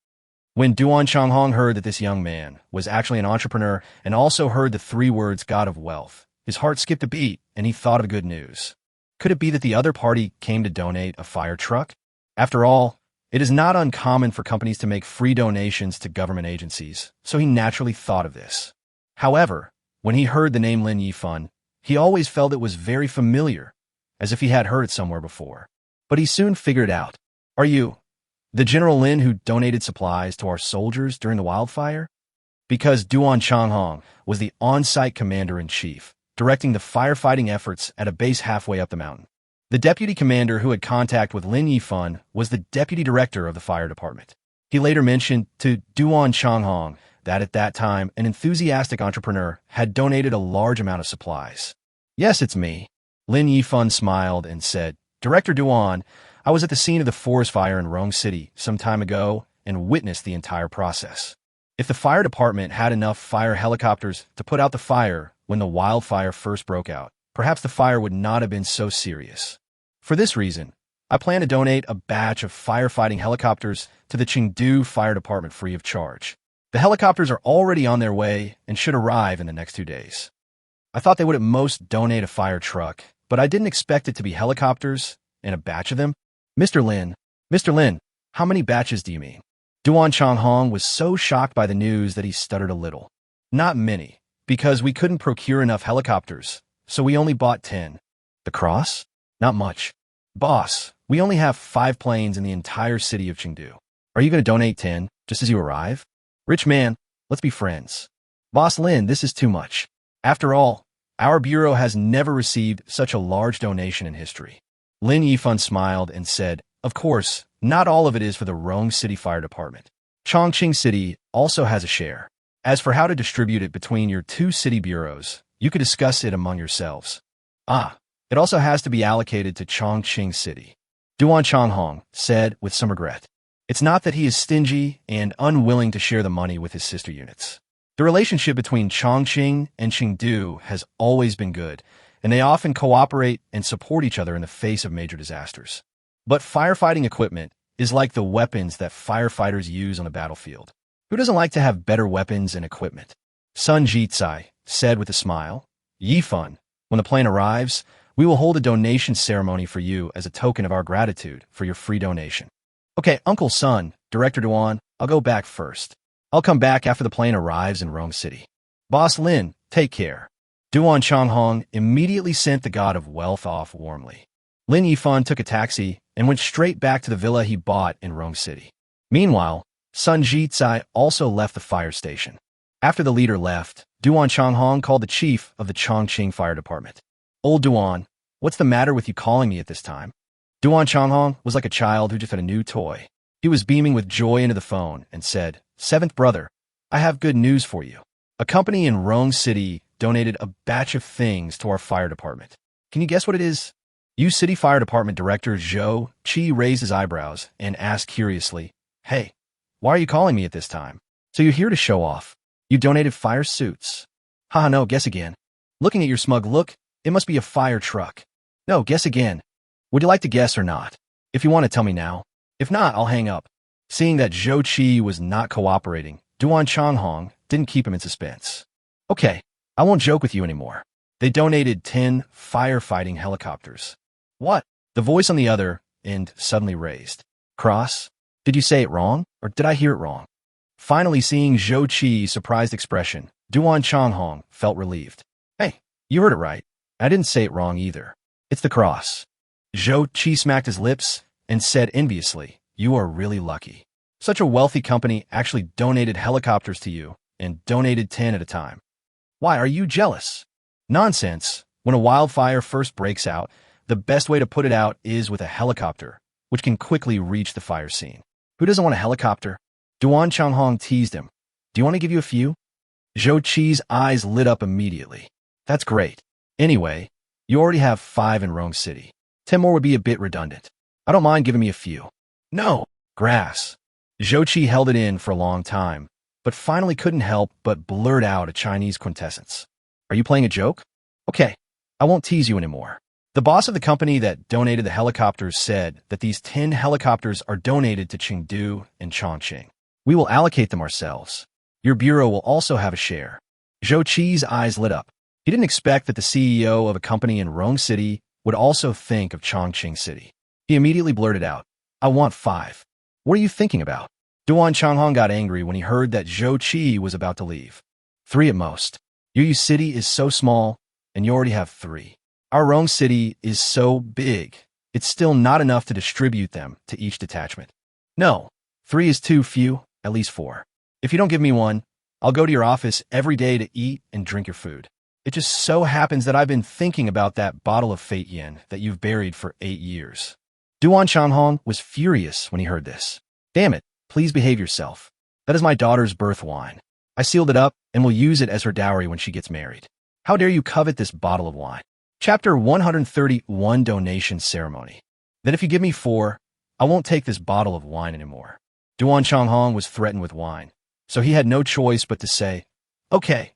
When Duan Changhong heard that this young man was actually an entrepreneur and also heard the 3 words god of wealth, his heart skipped a beat and he thought of good news. Could it be that the other party came to donate a fire truck? After all, it is not uncommon for companies to make free donations to government agencies, so he naturally thought of this. However, when he heard the name Lin Yifan, he always felt it was very familiar, as if he had heard it somewhere before. But he soon figured it out. Are you the General Lin who donated supplies to our soldiers during the wildfire? Because Duan Changhong was the on-site commander-in-chief, directing the firefighting efforts at a base halfway up the mountain. The deputy commander who had contact with Lin Yifan was the deputy director of the fire department. He later mentioned to Duan Changhong that at that time, an enthusiastic entrepreneur had donated a large amount of supplies. Yes, it's me. Lin Yifan smiled and said, Director Duan, I was at the scene of the forest fire in Rong City some time ago and witnessed the entire process. If the fire department had enough fire helicopters to put out the fire when the wildfire first broke out, perhaps the fire would not have been so serious. For this reason, I plan to donate a batch of firefighting helicopters to the Chengdu Fire Department free of charge. The helicopters are already on their way and should arrive in the next 2 days. I thought they would at most donate a fire truck, but I didn't expect it to be helicopters and a batch of them. Mr. Lin, how many batches do you mean? Duan Changhong was so shocked by the news that he stuttered a little. Not many, because we couldn't procure enough helicopters, so we only bought 10. The cross? Not much. Boss, we only have 5 planes in the entire city of Chengdu. Are you going to donate 10 just as you arrive? Rich man, let's be friends. Boss Lin, this is too much. After all, our bureau has never received such a large donation in history. Lin Yifan smiled and said, Of course, not all of it is for the Rong City Fire Department. Chongqing City also has a share. As for how to distribute it between your 2 city bureaus, you could discuss it among yourselves. It also has to be allocated to Chongqing City. Duan Changhong said with some regret. It's not that he is stingy and unwilling to share the money with his sister units. The relationship between Chongqing and Chengdu has always been good, and they often cooperate and support each other in the face of major disasters. But firefighting equipment is like the weapons that firefighters use on the battlefield. Who doesn't like to have better weapons and equipment? Sun Jitsai said with a smile, Yifan, when the plane arrives, we will hold a donation ceremony for you as a token of our gratitude for your free donation. Okay, Uncle Sun, Director Duan, I'll go back first. I'll come back after the plane arrives in Rong City. Boss Lin, take care. Duan Changhong immediately sent the god of wealth off warmly. Lin Yifan took a taxi and went straight back to the villa he bought in Rong City. Meanwhile, Sun Jitsai also left the fire station. After the leader left, Duan Changhong called the chief of the Chongqing Fire Department. Old Duan, what's the matter with you calling me at this time? Duan Changhong was like a child who just had a new toy. He was beaming with joy into the phone and said, Seventh brother, I have good news for you. A company in Rong City donated a batch of things to our fire department. Can you guess what it is? You City Fire Department Director Zhou Qi raised his eyebrows and asked curiously, Hey, why are you calling me at this time? So you're here to show off. You donated fire suits. Haha, no, guess again. Looking at your smug look, it must be a fire truck. No, guess again. Would you like to guess or not? If you want to tell me now. If not, I'll hang up. Seeing that Zhou Qi was not cooperating, Duan Changhong didn't keep him in suspense. Okay, I won't joke with you anymore. They donated 10 firefighting helicopters. What? The voice on the other end suddenly raised. Cross? Did you say it wrong, or did I hear it wrong? Finally seeing Zhou Qi's surprised expression, Duan Changhong felt relieved. Hey, you heard it right. I didn't say it wrong either. It's the cross. Zhou Qi smacked his lips and said enviously, you are really lucky. Such a wealthy company actually donated helicopters to you, and donated 10 at a time. Why, are you jealous? Nonsense. When a wildfire first breaks out, the best way to put it out is with a helicopter, which can quickly reach the fire scene. Who doesn't want a helicopter? Duan Changhong teased him. Do you want to give you a few? Zhou Qi's eyes lit up immediately. That's great. Anyway, you already have 5 in Rome City. 10 more would be a bit redundant. I don't mind giving me a few. No, grass. Zhou Qi held it in for a long time, but finally couldn't help but blurt out a Chinese quintessence. Are you playing a joke? Okay, I won't tease you anymore. The boss of the company that donated the helicopters said that these 10 helicopters are donated to Chengdu and Chongqing. We will allocate them ourselves. Your bureau will also have a share. Zhou Qi's eyes lit up. He didn't expect that the CEO of a company in Rome City would also think of Chongqing City. He immediately blurted out, I want 5. What are you thinking about? Duan Changhong got angry when he heard that Zhou Qi was about to leave. 3 at most. Yuyu City is so small, and you already have 3. Our Rome City is so big, it's still not enough to distribute them to each detachment. No, 3 is too few, at least 4. If you don't give me one, I'll go to your office every day to eat and drink your food. It just so happens that I've been thinking about that bottle of Fate Yen that you've buried for 8 years. Duan Changhong was furious when he heard this. Damn it, please behave yourself. That is my daughter's birth wine. I sealed it up and will use it as her dowry when she gets married. How dare you covet this bottle of wine? Chapter 131 Donation Ceremony. Then if you give me 4, I won't take this bottle of wine anymore. Duan Changhong was threatened with wine, so he had no choice but to say, Okay,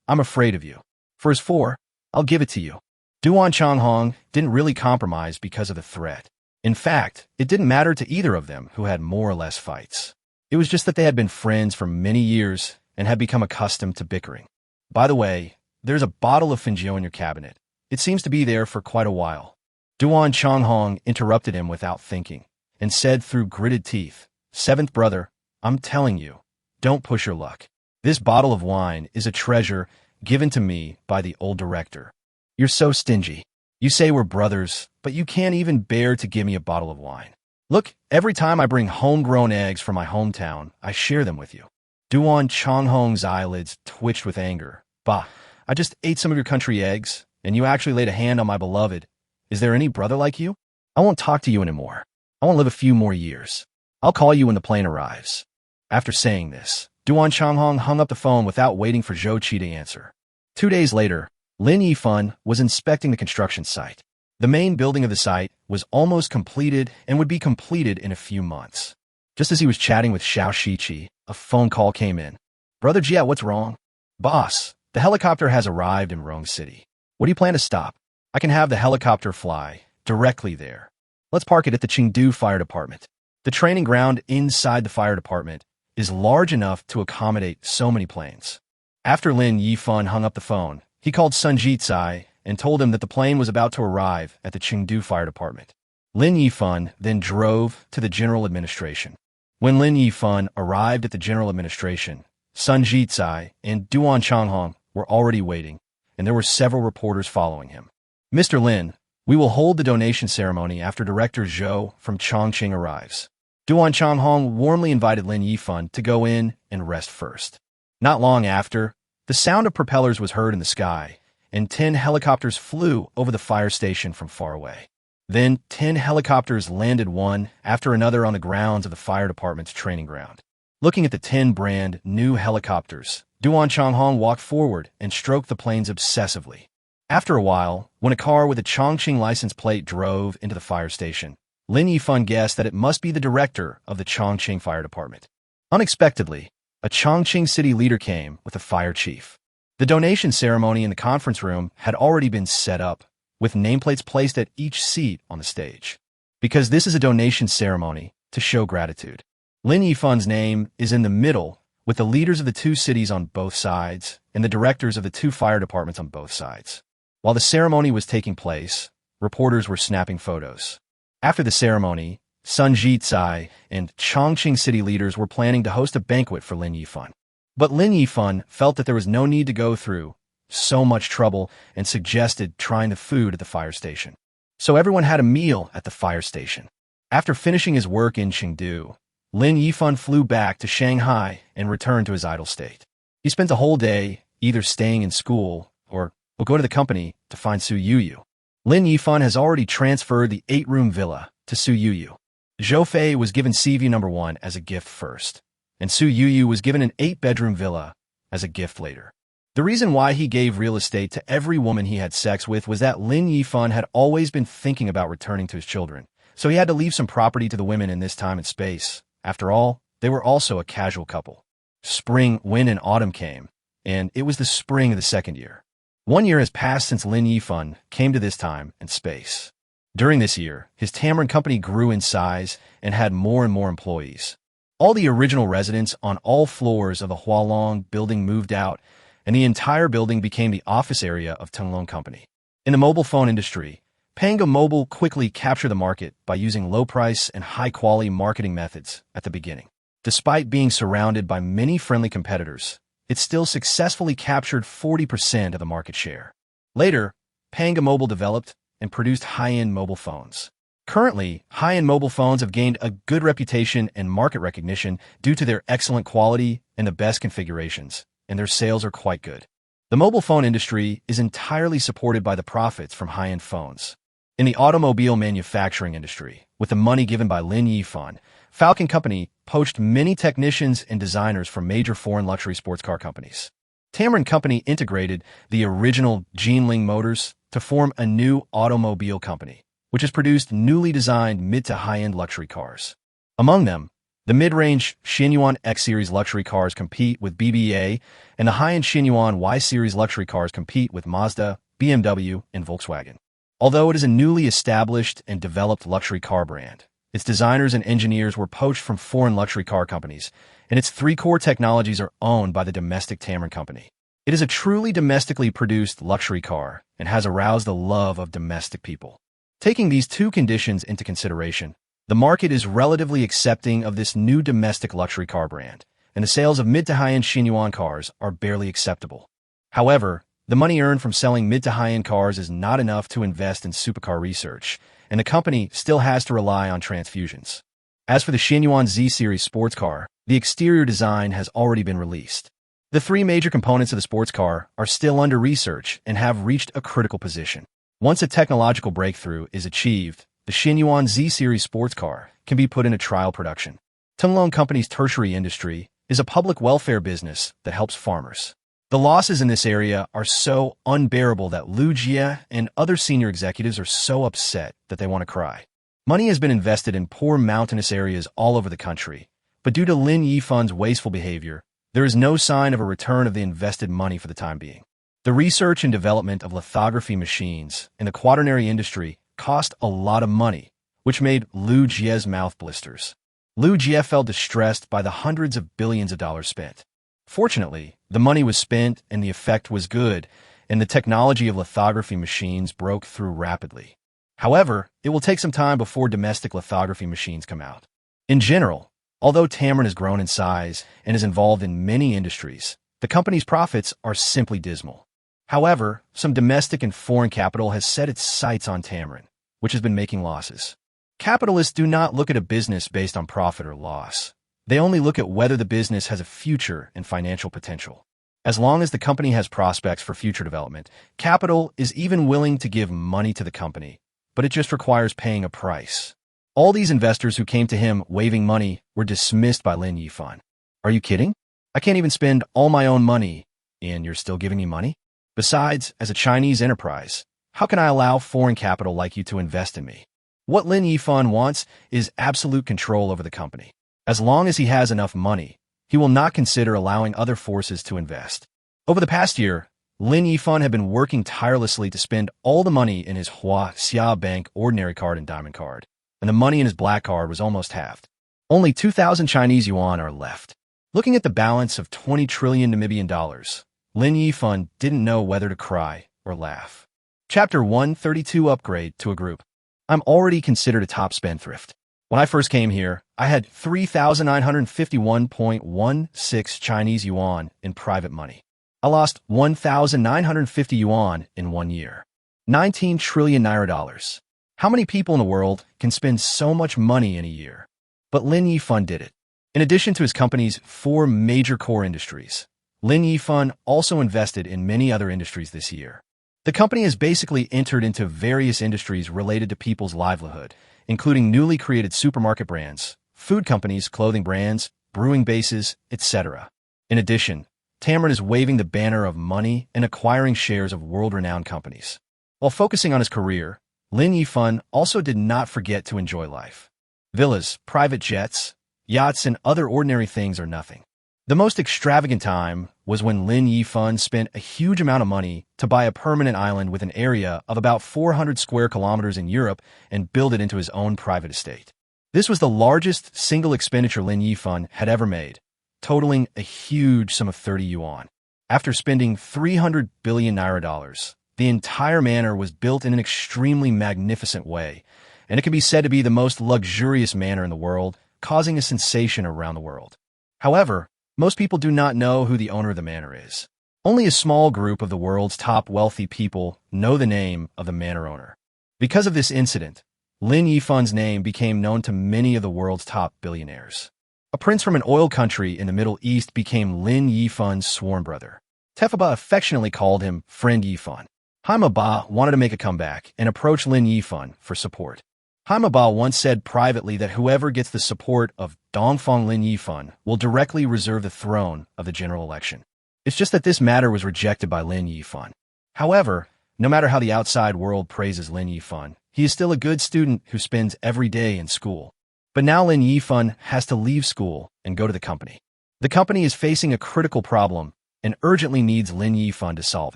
I'm afraid of you. For his 4, I'll give it to you. Duan Changhong didn't really compromise because of the threat. In fact, it didn't matter to either of them who had more or less fights. It was just that they had been friends for many years and had become accustomed to bickering. By the way, there's a bottle of Fingio in your cabinet. It seems to be there for quite a while. Duan Changhong interrupted him without thinking and said through gritted teeth, 7th brother, I'm telling you, don't push your luck. This bottle of wine is a treasure given to me by the old director. You're so stingy. You say we're brothers, but you can't even bear to give me a bottle of wine. Look, every time I bring homegrown eggs from my hometown, I share them with you. Duan Changhong's eyelids twitched with anger. Bah, I just ate some of your country eggs, and you actually laid a hand on my beloved. Is there any brother like you? I won't talk to you anymore. I won't live a few more years. I'll call you when the plane arrives. After saying this, Duan Changhong hung up the phone without waiting for Zhou Qi to answer. 2 days later, Lin Yifan was inspecting the construction site. The main building of the site was almost completed and would be completed in a few months. Just as he was chatting with Xiao Shiqi, a phone call came in. Brother Jia, what's wrong? Boss, the helicopter has arrived in Rome City. What do you plan to stop? I can have the helicopter fly directly there. Let's park it at the Chengdu Fire Department. The training ground inside the fire department is large enough to accommodate so many planes. After Lin Yifan hung up the phone, he called Sun Jitsai and told him that the plane was about to arrive at the Chengdu Fire Department. Lin Yifan then drove to the General Administration. When Lin Yifan arrived at the General Administration, Sun Jitsai and Duan Changhong were already waiting, and there were several reporters following him. Mr. Lin, we will hold the donation ceremony after Director Zhou from Chongqing arrives. Duan Changhong warmly invited Lin Yifan to go in and rest first. Not long after, the sound of propellers was heard in the sky, and 10 helicopters flew over the fire station from far away. Then 10 helicopters landed one after another on the grounds of the fire department's training ground. Looking at the 10 brand new helicopters, Duan Changhong walked forward and stroked the planes obsessively. After a while, when a car with a Chongqing license plate drove into the fire station, Lin Yifan guessed that it must be the director of the Chongqing Fire Department. Unexpectedly, a Chongqing city leader came with a fire chief. The donation ceremony in the conference room had already been set up, with nameplates placed at each seat on the stage. Because this is a donation ceremony to show gratitude. Lin Yifan's name is in the middle, with the leaders of the two cities on both sides and the directors of the two fire departments on both sides. While the ceremony was taking place, reporters were snapping photos. After the ceremony, Sun Jitsai and Chongqing city leaders were planning to host a banquet for Lin Yifan. But Lin Yifan felt that there was no need to go through so much trouble and suggested trying the food at the fire station. So everyone had a meal at the fire station. After finishing his work in Chengdu, Lin Yifan flew back to Shanghai and returned to his idle state. He spent the whole day either staying in school or will go to the company to find Su Yuyu. Lin Yifan has already transferred the 8-room villa to Su Yuyu. Zhou Fei was given Seaview No. 1 as a gift first, and Su Yuyu was given an 8-bedroom villa as a gift later. The reason why he gave real estate to every woman he had sex with was that Lin Yifan had always been thinking about returning to his children, so he had to leave some property to the women in this time and space. After all, they were also a casual couple. Spring, winter, and autumn came, and it was the spring of the second year. 1 year has passed since Lin Yifan came to this time and space. During this year, his Tamarind company grew in size and had more and more employees. All the original residents on all floors of the Hualong building moved out, and the entire building became the office area of Tenglong Company. In the mobile phone industry, Panga Mobile quickly captured the market by using low-price and high-quality marketing methods at the beginning. Despite being surrounded by many friendly competitors, it still successfully captured 40% of the market share. Later, Panga Mobile developed and produced high-end mobile phones. Currently, high-end mobile phones have gained a good reputation and market recognition due to their excellent quality and the best configurations, and their sales are quite good. The mobile phone industry is entirely supported by the profits from high-end phones. In the automobile manufacturing industry, with the money given by Lin Yifan, Falcon Company poached many technicians and designers from major foreign luxury sports car companies. Tamarind Company integrated the original Jinling motors to form a new automobile company, which has produced newly designed mid to high-end luxury cars. Among them, the mid-range Xinyuan X-Series luxury cars compete with BBA, and the high-end Xinyuan Y-Series luxury cars compete with Mazda, BMW, and Volkswagen. Although it is a newly established and developed luxury car brand, its designers and engineers were poached from foreign luxury car companies, and its 3 core technologies are owned by the domestic Tamarind Company. It is a truly domestically produced luxury car and has aroused the love of domestic people. Taking these 2 conditions into consideration, the market is relatively accepting of this new domestic luxury car brand, and the sales of mid to high-end Xinyuan cars are barely acceptable. However, the money earned from selling mid to high-end cars is not enough to invest in supercar research, and the company still has to rely on transfusions. As for the Xinyuan Z-Series sports car, the exterior design has already been released. The 3 major components of the sports car are still under research and have reached a critical position. Once a technological breakthrough is achieved, the Xinyuan Z-Series sports car can be put into trial production. Tenglong Company's tertiary industry is a public welfare business that helps farmers. The losses in this area are so unbearable that Lu Jie and other senior executives are so upset that they want to cry. Money has been invested in poor mountainous areas all over the country, but due to Lin Yifan's wasteful behavior, there is no sign of a return of the invested money for the time being. The research and development of lithography machines in the quaternary industry cost a lot of money, which made Lu Jie's mouth blisters. Lu Jie felt distressed by the hundreds of billions of dollars spent. Fortunately, the money was spent and the effect was good, and the technology of lithography machines broke through rapidly. However, it will take some time before domestic lithography machines come out. In general, although Tamarind has grown in size and is involved in many industries, the company's profits are simply dismal. However, some domestic and foreign capital has set its sights on Tamarind, which has been making losses. Capitalists do not look at a business based on profit or loss. They only look at whether the business has a future and financial potential. As long as the company has prospects for future development, capital is even willing to give money to the company, but it just requires paying a price. All these investors who came to him waving money were dismissed by Lin Yifan. Are you kidding? I can't even spend all my own money, and you're still giving me money? Besides, as a Chinese enterprise, how can I allow foreign capital like you to invest in me? What Lin Yifan wants is absolute control over the company. As long as he has enough money, he will not consider allowing other forces to invest. Over the past year, Lin Yifan had been working tirelessly to spend all the money in his Xia Bank ordinary card and diamond card, and the money in his black card was almost halved. Only 2,000 Chinese yuan are left. Looking at the balance of 20 trillion Namibian dollars, Lin Yifan didn't know whether to cry or laugh. Chapter 132 Upgrade to a Group. I'm already considered a top spendthrift. When I first came here, I had 3,951.16 Chinese yuan in private money. I lost 1,950 yuan in 1 year. 19 trillion naira dollars. How many people in the world can spend so much money in a year? But Lin Yifan did it. In addition to his company's 4 major core industries, Lin Yifan also invested in many other industries this year. The company has basically entered into various industries related to people's livelihood, including newly created supermarket brands, food companies, clothing brands, brewing bases, etc. In addition, Tamron is waving the banner of money and acquiring shares of world-renowned companies. While focusing on his career, Lin Yifan also did not forget to enjoy life. Villas, private jets, yachts, and other ordinary things are nothing. The most extravagant time was when Lin Yifan spent a huge amount of money to buy a permanent island with an area of about 400 square kilometers in Europe and build it into his own private estate. This was the largest single expenditure Lin Yifan had ever made, totaling a huge sum of 30 yuan. After spending 300 billion naira dollars, the entire manor was built in an extremely magnificent way, and it can be said to be the most luxurious manor in the world, causing a sensation around the world. However, most people do not know who the owner of the manor is. Only a small group of the world's top wealthy people know the name of the manor owner. Because of this incident, Lin Yifan's name became known to many of the world's top billionaires. A prince from an oil country in the Middle East became Lin Yifan's sworn brother. Tefaba affectionately called him Friend Yifan. Haima Ba wanted to make a comeback and approached Lin Yifan for support. Haima Ba once said privately that whoever gets the support of Dongfang Lin Yifan will directly reserve the throne of the general election. It's just that this matter was rejected by Lin Yifan. However, no matter how the outside world praises Lin Yifan, he is still a good student who spends every day in school. But now Lin Yifan has to leave school and go to the company. The company is facing a critical problem and urgently needs Lin Yifan to solve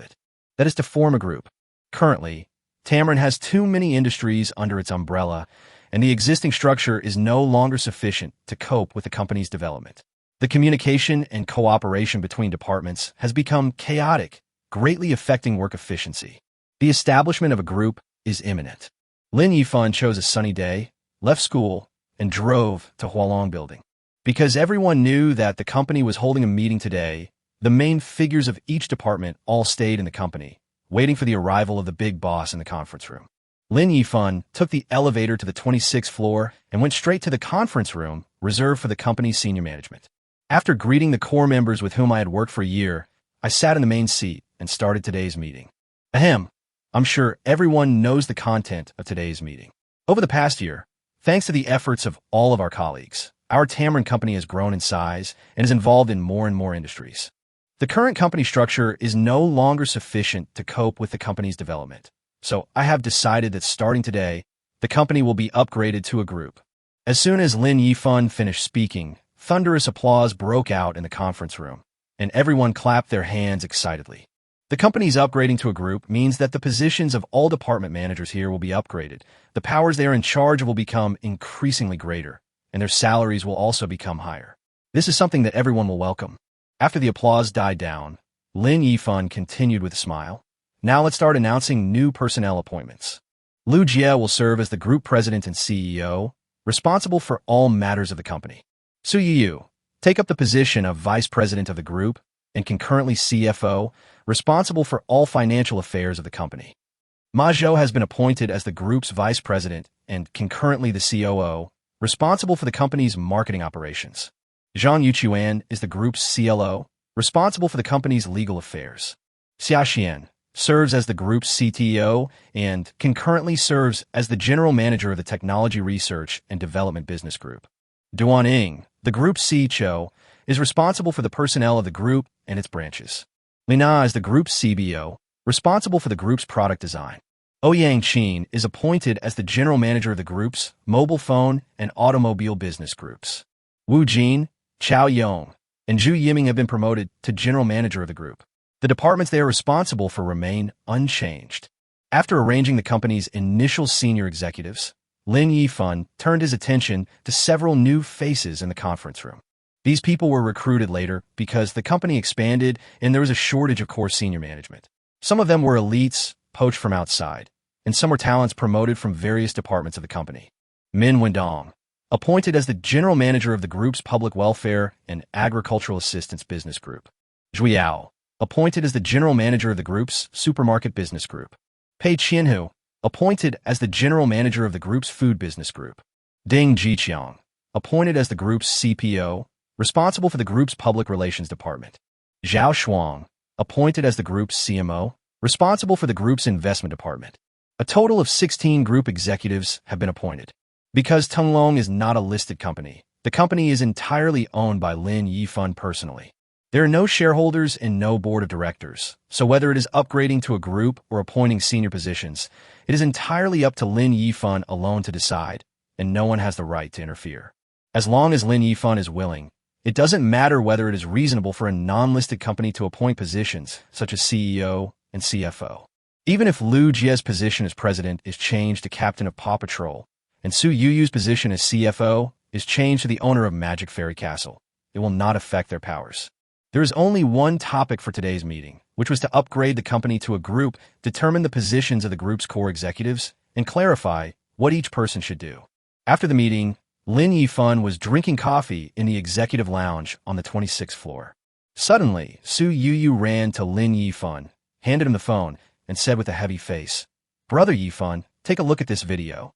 it. That is to form a group. Currently, Tamron has too many industries under its umbrella, and the existing structure is no longer sufficient to cope with the company's development. The communication and cooperation between departments has become chaotic, greatly affecting work efficiency. The establishment of a group is imminent. Lin Yifan chose a sunny day, left school, and drove to Hualong Building. Because everyone knew that the company was holding a meeting today, the main figures of each department all stayed in the company, waiting for the arrival of the big boss in the conference room. Lin Yifan took the elevator to the 26th floor and went straight to the conference room reserved for the company's senior management. After greeting the core members with whom I had worked for a year, I sat in the main seat and started today's meeting. Ahem, I'm sure everyone knows the content of today's meeting. Over the past year, thanks to the efforts of all of our colleagues, our Tamron company has grown in size and is involved in more and more industries. The current company structure is no longer sufficient to cope with the company's development, so I have decided that starting today, the company will be upgraded to a group. As soon as Lin Yifan finished speaking, thunderous applause broke out in the conference room, and everyone clapped their hands excitedly. The company's upgrading to a group means that the positions of all department managers here will be upgraded, the powers they are in charge of will become increasingly greater, and their salaries will also become higher. This is something that everyone will welcome. After the applause died down, Lin Yifan continued with a smile. Now let's start announcing new personnel appointments. Lu Jie will serve as the group president and CEO, responsible for all matters of the company. Su Yuyu, take up the position of vice president of the group and concurrently CFO, responsible for all financial affairs of the company. Ma Zhou has been appointed as the group's vice president and concurrently the COO, responsible for the company's marketing operations. Zhang Yuchuan is the group's CLO, responsible for the company's legal affairs. Xia Xian serves as the group's CTO and concurrently serves as the general manager of the Technology Research and Development Business Group. Duan Ying, the group's CHO, is responsible for the personnel of the group and its branches. Lina is the group's CBO, responsible for the group's product design. Ouyang Qin is appointed as the general manager of the group's mobile phone and automobile business groups. Wu Jin, Chao Yong, and Zhu Yiming have been promoted to general manager of the group. The departments they are responsible for remain unchanged. After arranging the company's initial senior executives, Lin Yifan turned his attention to several new faces in the conference room. These people were recruited later because the company expanded and there was a shortage of core senior management. Some of them were elites poached from outside, and some were talents promoted from various departments of the company. Min Wendong, appointed as the general manager of the group's public welfare and agricultural assistance business group. Zhu Yao, appointed as the general manager of the group's supermarket business group. Pei Qianhu, appointed as the general manager of the group's food business group. Ding Jiqiang, appointed as the group's CPO, responsible for the group's public relations department. Zhao Shuang, appointed as the group's CMO, responsible for the group's investment department. A total of 16 group executives have been appointed. Because Tenglong is not a listed company, the company is entirely owned by Lin Yifan personally. There are no shareholders and no board of directors, so whether it is upgrading to a group or appointing senior positions, it is entirely up to Lin Yifan alone to decide, and no one has the right to interfere. As long as Lin Yifan is willing, it doesn't matter whether it is reasonable for a non-listed company to appoint positions such as CEO and CFO. Even if Lu Jie's position as president is changed to captain of Paw Patrol, and Su Yuyu's position as CFO is changed to the owner of Magic Fairy Castle, it will not affect their powers. There is only one topic for today's meeting, which was to upgrade the company to a group, determine the positions of the group's core executives, and clarify what each person should do. After the meeting, Lin Yifan was drinking coffee in the executive lounge on the 26th floor. Suddenly, Su Yuyu ran to Lin Yifan, handed him the phone, and said with a heavy face, "Brother Yifan, take a look at this video."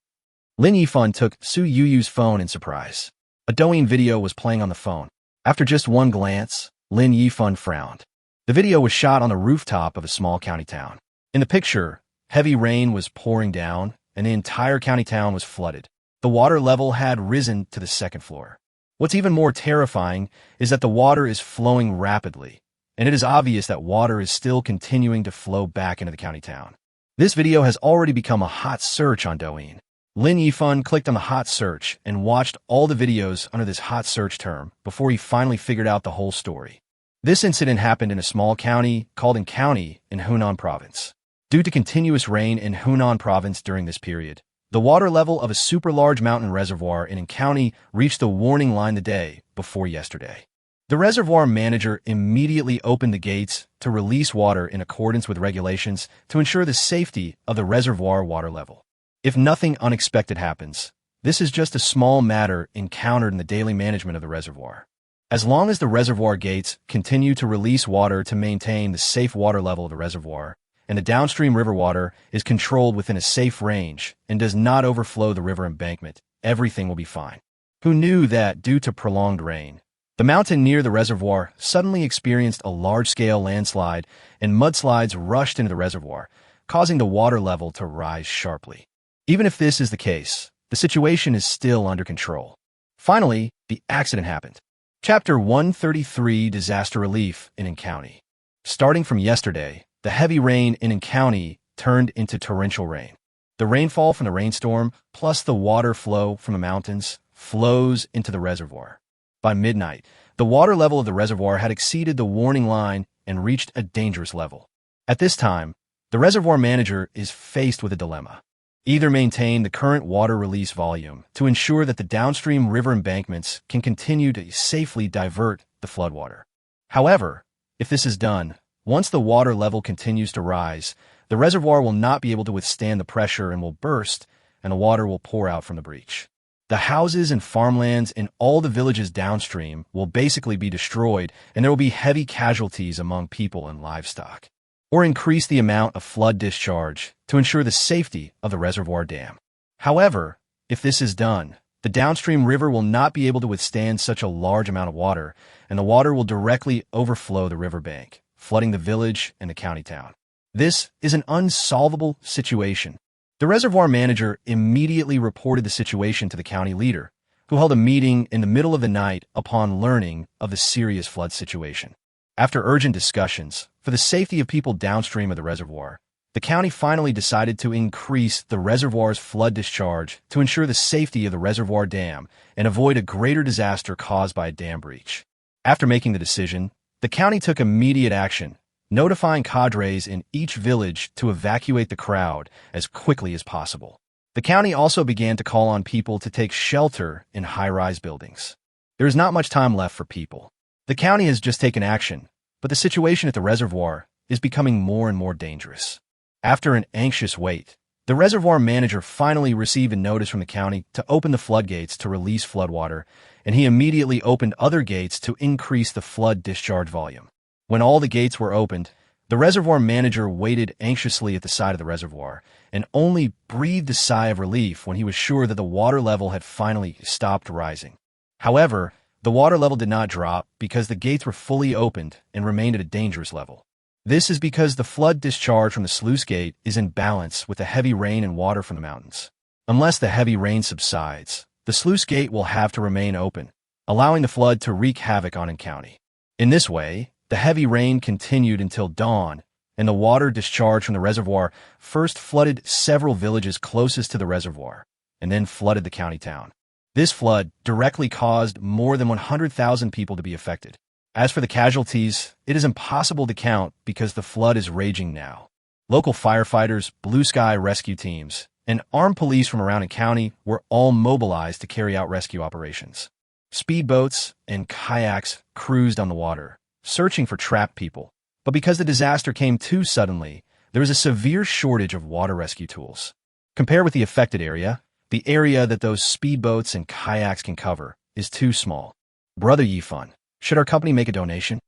Lin Yifan took Su Yuyu's phone in surprise. A Douyin video was playing on the phone. After just one glance, Lin Yifan frowned. The video was shot on the rooftop of a small county town. In the picture, heavy rain was pouring down, and the entire county town was flooded. The water level had risen to the second floor. What's even more terrifying is that the water is flowing rapidly, and it is obvious that water is still continuing to flow back into the county town. This video has already become a hot search on Douyin. Lin Yifan clicked on the hot search and watched all the videos under this hot search term before he finally figured out the whole story. This incident happened in a small county called In County in Hunan Province. Due to continuous rain in Hunan Province during this period, the water level of a super large mountain reservoir in County reached the warning line the day before yesterday. The reservoir manager immediately opened the gates to release water in accordance with regulations to ensure the safety of the reservoir water level. If nothing unexpected happens, this is just a small matter encountered in the daily management of the reservoir. As long as the reservoir gates continue to release water to maintain the safe water level of the reservoir, and the downstream river water is controlled within a safe range and does not overflow the river embankment, everything will be fine. Who knew that, due to prolonged rain, the mountain near the reservoir suddenly experienced a large-scale landslide and mudslides rushed into the reservoir, causing the water level to rise sharply. Even if this is the case, the situation is still under control. Finally, the accident happened. Chapter 133, Disaster Relief in County. Starting from yesterday, the heavy rain in County turned into torrential rain. The rainfall from the rainstorm, plus the water flow from the mountains, flows into the reservoir. By midnight, the water level of the reservoir had exceeded the warning line and reached a dangerous level. At this time, the reservoir manager is faced with a dilemma. Either maintain the current water release volume to ensure that the downstream river embankments can continue to safely divert the floodwater. However, if this is done, once the water level continues to rise, the reservoir will not be able to withstand the pressure and will burst, and the water will pour out from the breach. The houses and farmlands in all the villages downstream will basically be destroyed, and there will be heavy casualties among people and livestock. Or increase the amount of flood discharge to ensure the safety of the reservoir dam. However, if this is done, the downstream river will not be able to withstand such a large amount of water, and the water will directly overflow the riverbank, flooding the village and the county town. This is an unsolvable situation. The reservoir manager immediately reported the situation to the county leader, who held a meeting in the middle of the night upon learning of the serious flood situation. After urgent discussions, for the safety of people downstream of the reservoir, the county finally decided to increase the reservoir's flood discharge to ensure the safety of the reservoir dam and avoid a greater disaster caused by a dam breach. After making the decision, the county took immediate action, notifying cadres in each village to evacuate the crowd as quickly as possible. The county also began to call on people to take shelter in high-rise buildings. There is not much time left for people. The county has just taken action, but the situation at the reservoir is becoming more and more dangerous. After an anxious wait, the reservoir manager finally received a notice from the county to open the floodgates to release floodwater, and he immediately opened other gates to increase the flood discharge volume. When all the gates were opened, the reservoir manager waited anxiously at the side of the reservoir and only breathed a sigh of relief when he was sure that the water level had finally stopped rising. However, the water level did not drop because the gates were fully opened and remained at a dangerous level. This is because the flood discharge from the sluice gate is in balance with the heavy rain and water from the mountains. Unless the heavy rain subsides, the sluice gate will have to remain open, allowing the flood to wreak havoc on county. In this way, the heavy rain continued until dawn, and the water discharged from the reservoir first flooded several villages closest to the reservoir, and then flooded the county town. This flood directly caused more than 100,000 people to be affected. As for the casualties, it is impossible to count because the flood is raging now. Local firefighters, blue sky rescue teams, and armed police from around the county were all mobilized to carry out rescue operations. Speedboats and kayaks cruised on the water, searching for trapped people. But because the disaster came too suddenly, there is a severe shortage of water rescue tools. Compared with the affected area, the area that those speedboats and kayaks can cover is too small. Brother Yifan, should our company make a donation?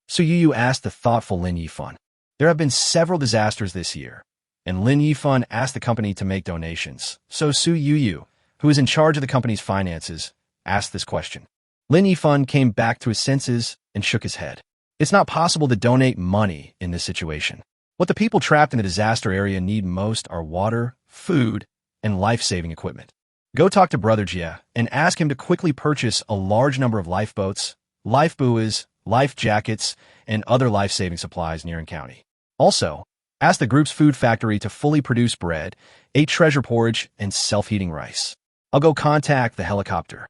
So Yuyu asked the thoughtful Lin Yifan. There have been several disasters this year, and Lin Yifan asked the company to make donations. So Su Yuyu, who is in charge of the company's finances, asked this question. Lin Yifan came back to his senses and shook his head. It's not possible to donate money in this situation. What the people trapped in the disaster area need most are water, food, and life-saving equipment. Go talk to Brother Jia and ask him to quickly purchase a large number of lifeboats, life buoys, life jackets, and other life-saving supplies near county. Also, ask the group's food factory to fully produce bread, 8 treasure porridge, and self-heating rice. I'll go contact the helicopter.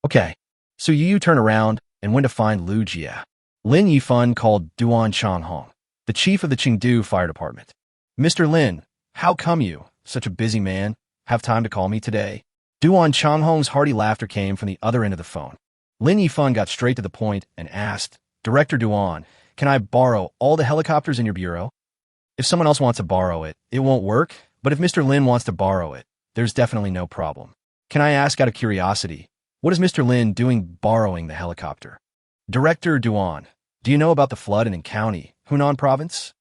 Okay. So Yuyu turned around and went to find Lu Jia. Lin Yifan called Duan Changhong, the chief of the Chengdu Fire Department. Mr. Lin, how come you, such a busy man, have time to call me today? Duan Changhong's hearty laughter came from the other end of the phone. Lin Yifan got straight to the point and asked, Director Duan, can I borrow all the helicopters in your bureau? If someone else wants to borrow it, it won't work, but if Mr. Lin wants to borrow it, there's definitely no problem. Can I ask out of curiosity, what is Mr. Lin doing borrowing the helicopter? Director Duan, do you know about the flood in county, Hunan province?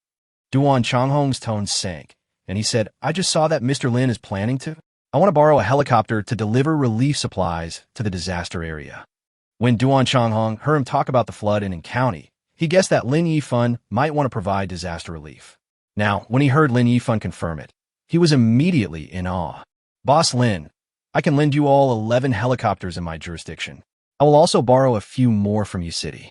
Duan Changhong's tone sank, and he said, I just saw that Mr. Lin is planning to. I want to borrow a helicopter to deliver relief supplies to the disaster area. When Duan Changhong heard him talk about the flood in county, he guessed that Lin Yifan might want to provide disaster relief. Now, when he heard Lin Yifan confirm it, he was immediately in awe. Boss Lin, I can lend you all 11 helicopters in my jurisdiction. I will also borrow a few more from you city.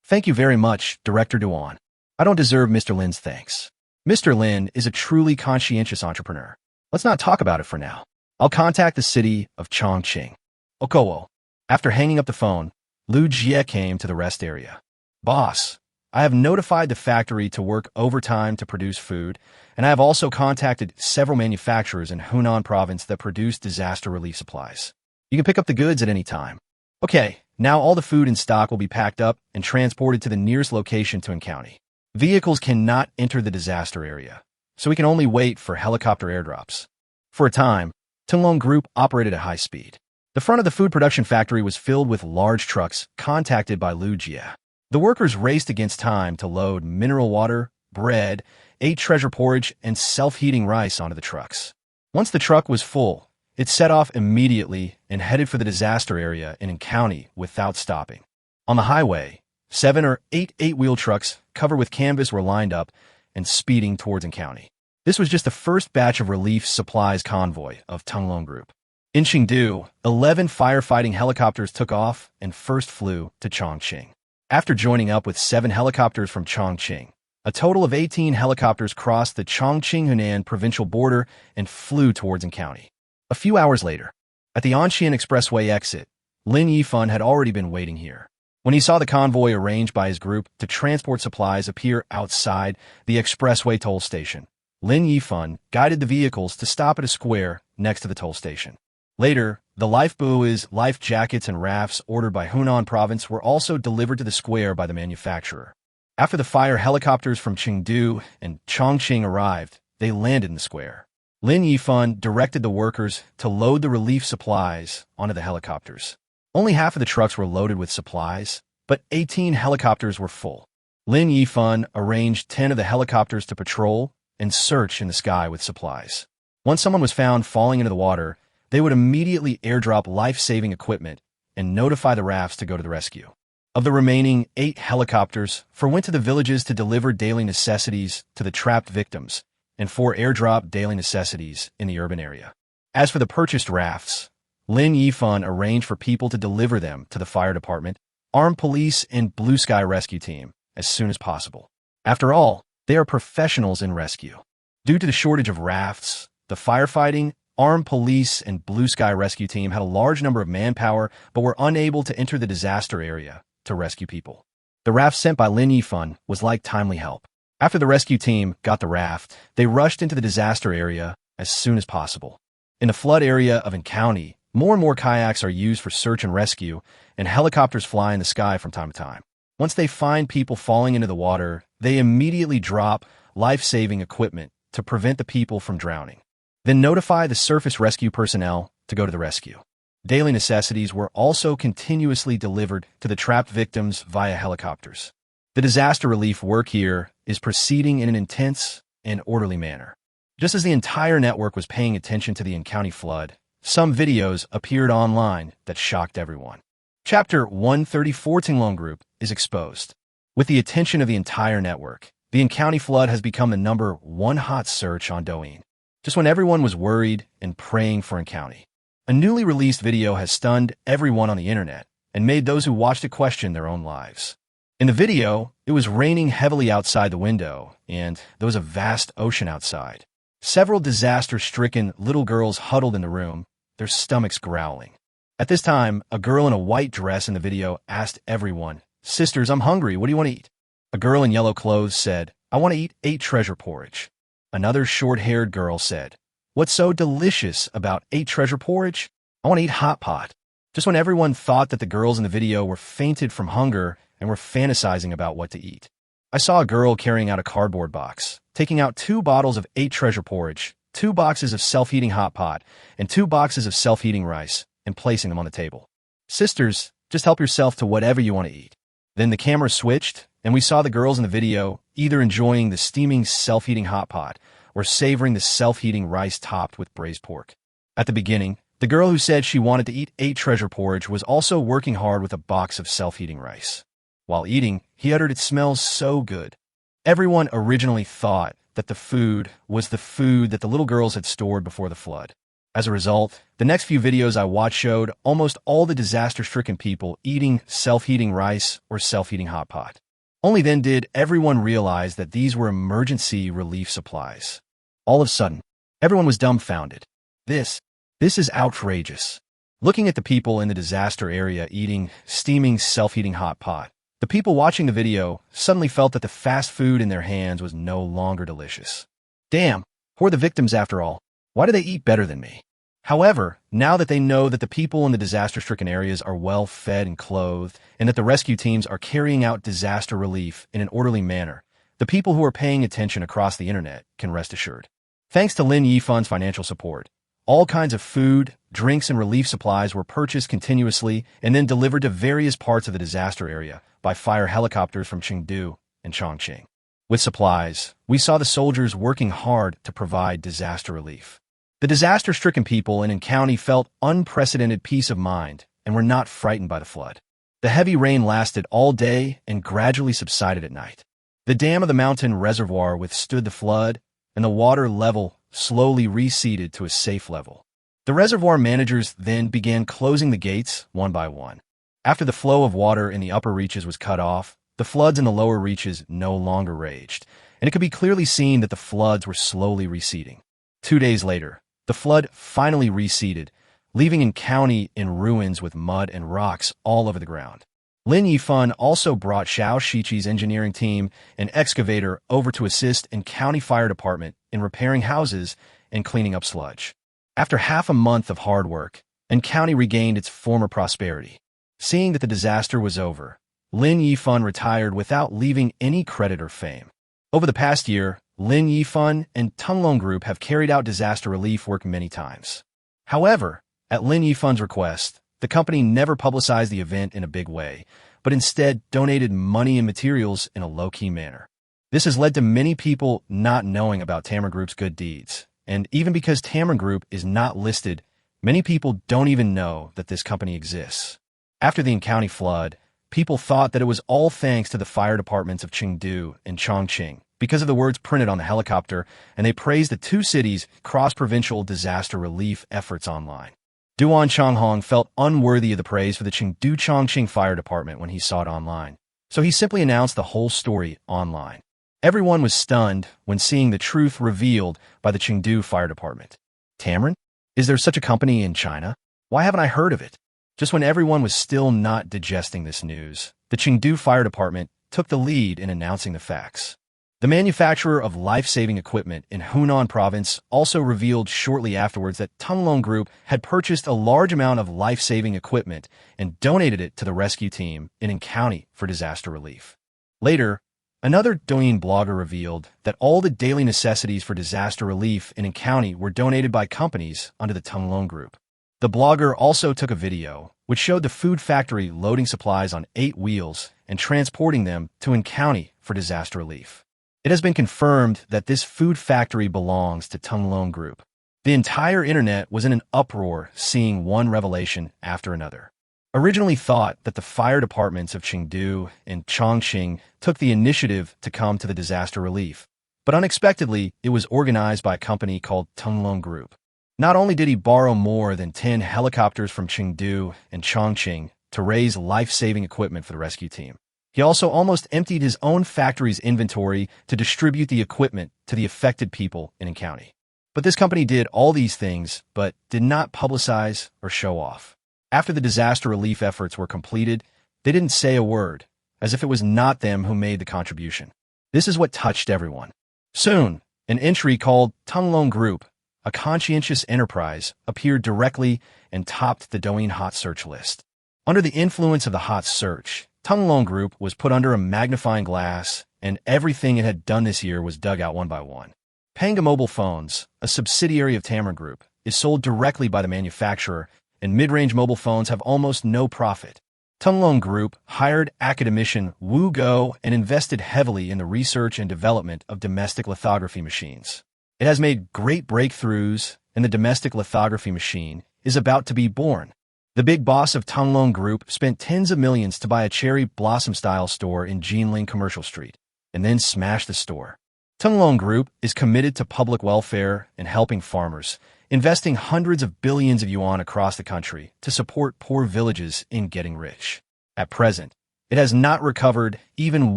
Thank you very much, Director Duan. I don't deserve Mr. Lin's thanks. Mr. Lin is a truly conscientious entrepreneur. Let's not talk about it for now. I'll contact the city of Chongqing. Okowo. After hanging up the phone, Lu Jie came to the rest area. Boss, I have notified the factory to work overtime to produce food, and I have also contacted several manufacturers in Hunan province that produce disaster relief supplies. You can pick up the goods at any time. Okay, now all the food in stock will be packed up and transported to the nearest location to county. Vehicles cannot enter the disaster area, so we can only wait for helicopter airdrops. For a time, Tunglong Group operated at high speed. The front of the food production factory was filled with large trucks contacted by Lu Jia. The workers raced against time to load mineral water, bread, 8 treasure porridge, and self-heating rice onto the trucks. Once the truck was full, it set off immediately and headed for the disaster area in county without stopping. On the highway, 7 or 8 8-wheel trucks covered with canvas were lined up and speeding towards county. This was just the first batch of relief supplies convoy of Tunglong Group. In Chengdu, 11 firefighting helicopters took off and first flew to Chongqing. After joining up with 7 helicopters from Chongqing, a total of 18 helicopters crossed the Chongqing-Hunan provincial border and flew towards county. A few hours later, at the Anshan Expressway exit, Lin Yifan had already been waiting here. When he saw the convoy arranged by his group to transport supplies appear outside the expressway toll station, Lin Yifan guided the vehicles to stop at a square next to the toll station. Later, the lifebuoys, life jackets, and rafts ordered by Hunan province were also delivered to the square by the manufacturer. After the fire helicopters from Chengdu and Chongqing arrived, they landed in the square. Lin Yifan directed the workers to load the relief supplies onto the helicopters. Only half of the trucks were loaded with supplies, but 18 helicopters were full. Lin Yifan arranged 10 of the helicopters to patrol and search in the sky with supplies. Once someone was found falling into the water, they would immediately airdrop life-saving equipment and notify the rafts to go to the rescue. Of the remaining 8 helicopters, 4 went to the villages to deliver daily necessities to the trapped victims, and 4 airdropped daily necessities in the urban area. As for the purchased rafts, Lin Yifan arranged for people to deliver them to the fire department, armed police, and Blue Sky rescue team as soon as possible. After all, they are professionals in rescue. Due to the shortage of rafts, the firefighting, armed police, and Blue Sky rescue team had a large number of manpower but were unable to enter the disaster area to rescue people. The raft sent by Lin Yifan was like timely help. After the rescue team got the raft, they rushed into the disaster area as soon as possible. In the flood area of An County, more and more kayaks are used for search and rescue, and helicopters fly in the sky from time to time. Once they find people falling into the water, they immediately drop life-saving equipment to prevent the people from drowning. Then notify the surface rescue personnel to go to the rescue. Daily necessities were also continuously delivered to the trapped victims via helicopters. The disaster relief work here is proceeding in an intense and orderly manner. Just as the entire network was paying attention to the An County flood, some videos appeared online that shocked everyone. Chapter 134 Tinglong Group is exposed. With the attention of the entire network, the An County flood has become the #1 hot search on Douyin. Just when everyone was worried and praying for An County, a newly released video has stunned everyone on the internet and made those who watched it question their own lives. In the video, it was raining heavily outside the window, and there was a vast ocean outside. Several disaster-stricken little girls huddled in the room, their stomachs growling. At this time, a girl in a white dress in the video asked everyone, "Sisters, I'm hungry. What do you want to eat?" A girl in yellow clothes said, "I want to eat 8 treasure porridge." Another short-haired girl said, "What's so delicious about 8 treasure porridge? I want to eat hot pot." Just when everyone thought that the girls in the video were fainted from hunger and were fantasizing about what to eat, I saw a girl carrying out a cardboard box, taking out 2 bottles of 8 treasure porridge, 2 boxes of self-heating hot pot, and 2 boxes of self-heating rice, and placing them on the table. "Sisters, just help yourself to whatever you want to eat." Then the camera switched, and we saw the girls in the video either enjoying the steaming self-heating hot pot or savoring the self-heating rice topped with braised pork. At the beginning, the girl who said she wanted to eat 8 treasure porridge was also working hard with a box of self-heating rice. While eating, he uttered, "It smells so good." Everyone originally thought that the food was the food that the little girls had stored before the flood. As a result, the next few videos I watched showed almost all the disaster-stricken people eating self-heating rice or self-heating hot pot. Only then did everyone realize that these were emergency relief supplies. All of a sudden, everyone was dumbfounded. This is outrageous. Looking at the people in the disaster area eating steaming self-heating hot pot, the people watching the video suddenly felt that the fast food in their hands was no longer delicious. Damn, who are the victims after all? Why do they eat better than me? However, now that they know that the people in the disaster-stricken areas are well fed and clothed, and that the rescue teams are carrying out disaster relief in an orderly manner, the people who are paying attention across the internet can rest assured. Thanks to Lin Yifan's financial support, all kinds of food, drinks, and relief supplies were purchased continuously and then delivered to various parts of the disaster area by fire helicopters from Chengdu and Chongqing. With supplies, we saw the soldiers working hard to provide disaster relief. The disaster-stricken people in An County felt unprecedented peace of mind and were not frightened by the flood. The heavy rain lasted all day and gradually subsided at night. The dam of the mountain reservoir withstood the flood, and the water level slowly receded to a safe level. The reservoir managers then began closing the gates one by one. After the flow of water in the upper reaches was cut off, the floods in the lower reaches no longer raged, and it could be clearly seen that the floods were slowly receding. 2 days later, the flood finally receded, leaving An County in ruins with mud and rocks all over the ground. Lin Yifan also brought Xiao Shiqi's engineering team and excavator over to assist in county fire department in repairing houses and cleaning up sludge. After half a month of hard work, and county regained its former prosperity. Seeing that the disaster was over, Lin Yifan retired without leaving any credit or fame. Over the past year, Lin Yifan and Tunglong Group have carried out disaster relief work many times. However, at Lin Yifan's request, the company never publicized the event in a big way, but instead donated money and materials in a low-key manner. This has led to many people not knowing about Tamron Group's good deeds, and even because Tamron Group is not listed, many people don't even know that this company exists. After the county flood, people thought that it was all thanks to the fire departments of Chengdu and Chongqing because of the words printed on the helicopter, and they praised the two cities' cross-provincial disaster relief efforts online. Duan Changhong felt unworthy of the praise for the Chengdu Chongqing Fire Department when he saw it online, so he simply announced the whole story online. Everyone was stunned when seeing the truth revealed by the Chengdu Fire Department. Tamron? Is there such a company in China? Why haven't I heard of it? Just when everyone was still not digesting this news, the Chengdu Fire Department took the lead in announcing the facts. The manufacturer of life-saving equipment in Hunan province also revealed shortly afterwards that Tunglong Group had purchased a large amount of life-saving equipment and donated it to the rescue team in county for disaster relief. Later, another Douyin blogger revealed that all the daily necessities for disaster relief in county were donated by companies under the Tunglong Group. The blogger also took a video which showed the food factory loading supplies on 8 wheels and transporting them to county for disaster relief. It has been confirmed that this food factory belongs to Tunglong Group. The entire internet was in an uproar seeing one revelation after another. Originally thought that the fire departments of Chengdu and Chongqing took the initiative to come to the disaster relief, but unexpectedly it was organized by a company called Tunglong Group. Not only did he borrow more than 10 helicopters from Chengdu and Chongqing to raise life-saving equipment for the rescue team, he also almost emptied his own factory's inventory to distribute the equipment to the affected people in county. But this company did all these things, but did not publicize or show off. After the disaster relief efforts were completed, they didn't say a word, as if it was not them who made the contribution. This is what touched everyone. Soon, an entry called Tunglong Group, a conscientious enterprise, appeared directly and topped the Douyin hot search list. Under the influence of the hot search, Tunglong Group was put under a magnifying glass, and everything it had done this year was dug out one by one. Panga Mobile Phones, a subsidiary of Tamron Group, is sold directly by the manufacturer, and mid-range mobile phones have almost no profit. Tunglong Group hired academician Wu Go and invested heavily in the research and development of domestic lithography machines. It has made great breakthroughs, and the domestic lithography machine is about to be born. The big boss of Tunglong Group spent tens of millions to buy a cherry blossom-style store in Jinling Commercial Street, and then smashed the store. Tunglong Group is committed to public welfare and helping farmers, investing hundreds of billions of yuan across the country to support poor villages in getting rich. At present, it has not recovered even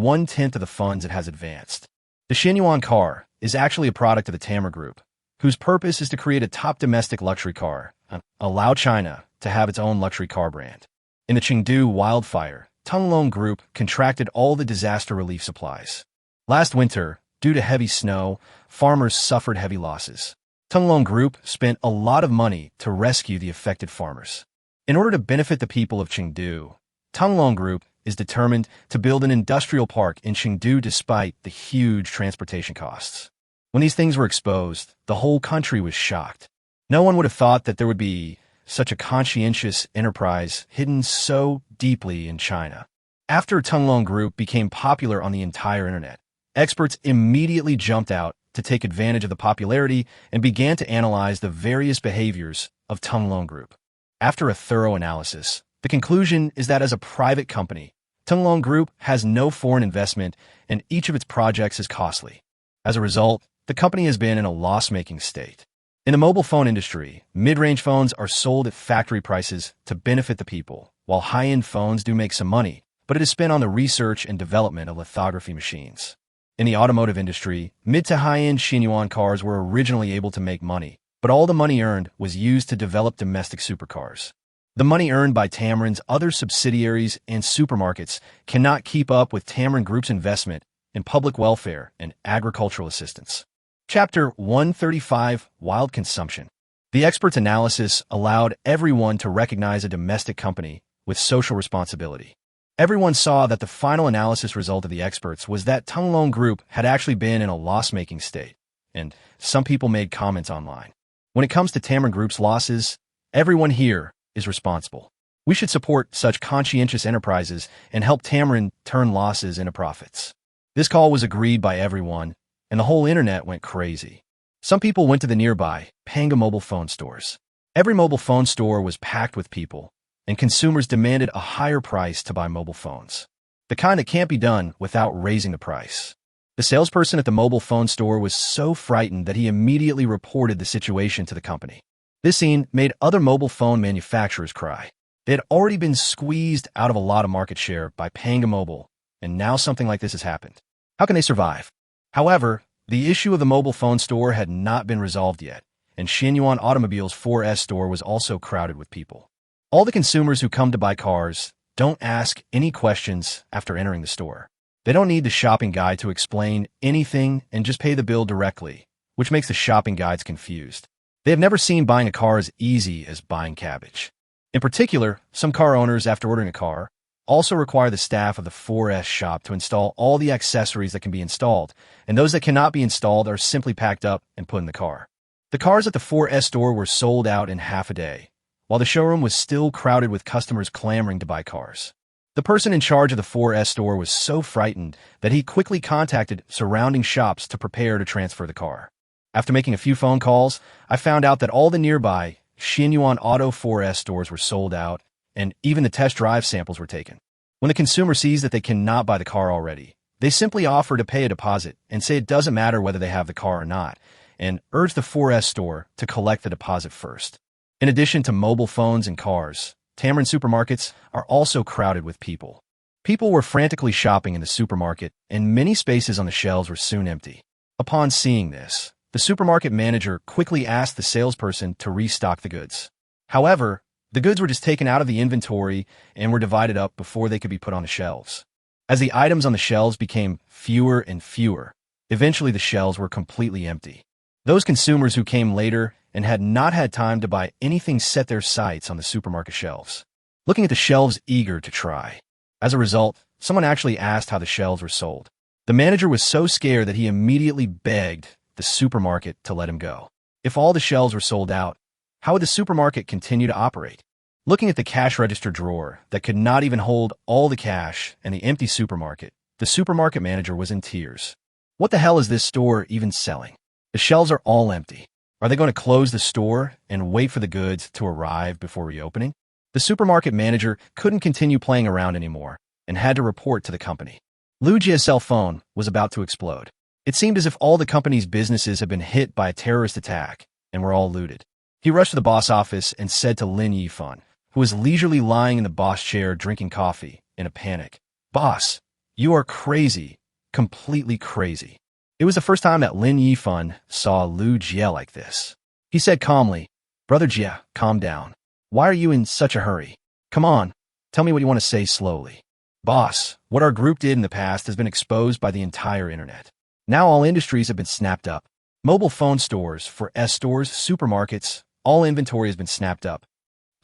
1/10 of the funds it has advanced. The Xinyuan car is actually a product of the Tamron Group, whose purpose is to create a top domestic luxury car, allow China to have its own luxury car brand. In the Chengdu wildfire, Tunglong Group contracted all the disaster relief supplies. Last winter, due to heavy snow, farmers suffered heavy losses. Tunglong Group spent a lot of money to rescue the affected farmers. In order to benefit the people of Chengdu, Tunglong Group is determined to build an industrial park in Chengdu despite the huge transportation costs. When these things were exposed, the whole country was shocked. No one would have thought that there would be such a conscientious enterprise hidden so deeply in China. After Tunglong Group became popular on the entire internet, experts immediately jumped out to take advantage of the popularity and began to analyze the various behaviors of Tunglong Group. After a thorough analysis, the conclusion is that as a private company, Tunglong Group has no foreign investment and each of its projects is costly. As a result, the company has been in a loss-making state. In the mobile phone industry, mid-range phones are sold at factory prices to benefit the people, while high-end phones do make some money, but it is spent on the research and development of lithography machines. In the automotive industry, mid to high-end Xinyuan cars were originally able to make money, but all the money earned was used to develop domestic supercars. The money earned by Tamrin's other subsidiaries and supermarkets cannot keep up with Tamrin Group's investment in public welfare and agricultural assistance. Chapter 135: Wild Consumption. The expert's analysis allowed everyone to recognize a domestic company with social responsibility. Everyone saw that the final analysis result of the experts was that Tanglong Group had actually been in a loss-making state, and some people made comments online. When it comes to Tamrin Group's losses, everyone here is responsible. We should support such conscientious enterprises and help Tamrin turn losses into profits. This call was agreed by everyone, and the whole internet went crazy. Some people went to the nearby Panga mobile phone stores. Every mobile phone store was packed with people, and consumers demanded a higher price to buy mobile phones. The kind that can't be done without raising the price. The salesperson at the mobile phone store was so frightened that he immediately reported the situation to the company. This scene made other mobile phone manufacturers cry. They had already been squeezed out of a lot of market share by Panga Mobile, and now something like this has happened. How can they survive? However, the issue of the mobile phone store had not been resolved yet, and Xinyuan Automobile's 4S store was also crowded with people. All the consumers who come to buy cars don't ask any questions after entering the store. They don't need the shopping guide to explain anything and just pay the bill directly, which makes the shopping guides confused. They have never seen buying a car as easy as buying cabbage. In particular, some car owners, after ordering a car, also require the staff of the 4S shop to install all the accessories that can be installed, and those that cannot be installed are simply packed up and put in the car. The cars at the 4S store were sold out in half a day, while the showroom was still crowded with customers clamoring to buy cars. The person in charge of the 4S store was so frightened that he quickly contacted surrounding shops to prepare to transfer the car. After making a few phone calls, I found out that all the nearby Xinyuan Auto 4S stores were sold out, and even the test drive samples were taken. When the consumer sees that they cannot buy the car already, they simply offer to pay a deposit and say it doesn't matter whether they have the car or not, and urge the 4S store to collect the deposit first. In addition to mobile phones and cars, Tamrin supermarkets are also crowded with people. People were frantically shopping in the supermarket, and many spaces on the shelves were soon empty. Upon seeing this, the supermarket manager quickly asked the salesperson to restock the goods. However, the goods were just taken out of the inventory and were divided up before they could be put on the shelves. As the items on the shelves became fewer and fewer, eventually the shelves were completely empty. Those consumers who came later and had not had time to buy anything set their sights on the supermarket shelves, looking at the shelves eager to try. As a result, someone actually asked how the shelves were sold. The manager was so scared that he immediately begged the supermarket to let him go. If all the shelves were sold out, how would the supermarket continue to operate? Looking at the cash register drawer that could not even hold all the cash and the empty supermarket, the supermarket manager was in tears. What the hell is this store even selling? The shelves are all empty. Are they going to close the store and wait for the goods to arrive before reopening? The supermarket manager couldn't continue playing around anymore and had to report to the company. Lu Jia's cell phone was about to explode. It seemed as if all the company's businesses had been hit by a terrorist attack and were all looted. He rushed to the boss office and said to Lin Yifan, who was leisurely lying in the boss chair drinking coffee, in a panic, "Boss, you are crazy, completely crazy." It was the first time that Lin Yifan saw Lu Jia like this. He said calmly, "Brother Jia, calm down. Why are you in such a hurry? Come on, tell me what you want to say slowly." "Boss, what our group did in the past has been exposed by the entire internet. Now all industries have been snapped up. Mobile phone stores, 4S stores, supermarkets, all inventory has been snapped up.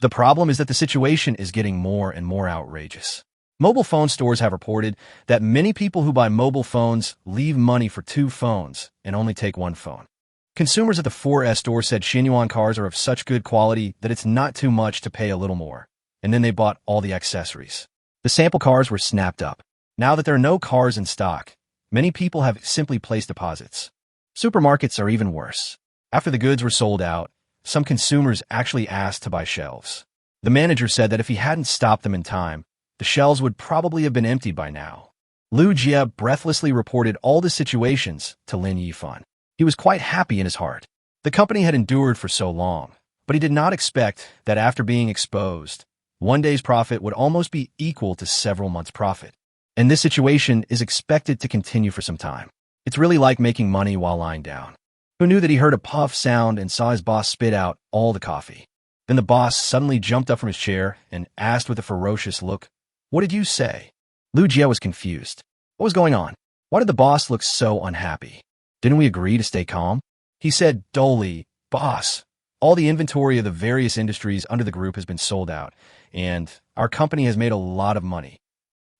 The problem is that the situation is getting more and more outrageous. Mobile phone stores have reported that many people who buy mobile phones leave money for 2 phones and only take 1 phone. Consumers at the 4S store said Xinyuan cars are of such good quality that it's not too much to pay a little more, and then they bought all the accessories. The sample cars were snapped up. Now that there are no cars in stock, many people have simply placed deposits. Supermarkets are even worse. After the goods were sold out, some consumers actually asked to buy shelves. The manager said that if he hadn't stopped them in time, the shelves would probably have been emptied by now. Lu Jia breathlessly reported all the situations to Lin Yifan. He was quite happy in his heart. The company had endured for so long, but he did not expect that after being exposed, one day's profit would almost be equal to several months' profit. And this situation is expected to continue for some time. It's really like making money while lying down. Who knew that he heard a puff sound and saw his boss spit out all the coffee? Then the boss suddenly jumped up from his chair and asked with a ferocious look, "What did you say?" Lu Jie was confused. What was going on? Why did the boss look so unhappy? Didn't we agree to stay calm? He said dully, "Boss, all the inventory of the various industries under the group has been sold out, and our company has made a lot of money."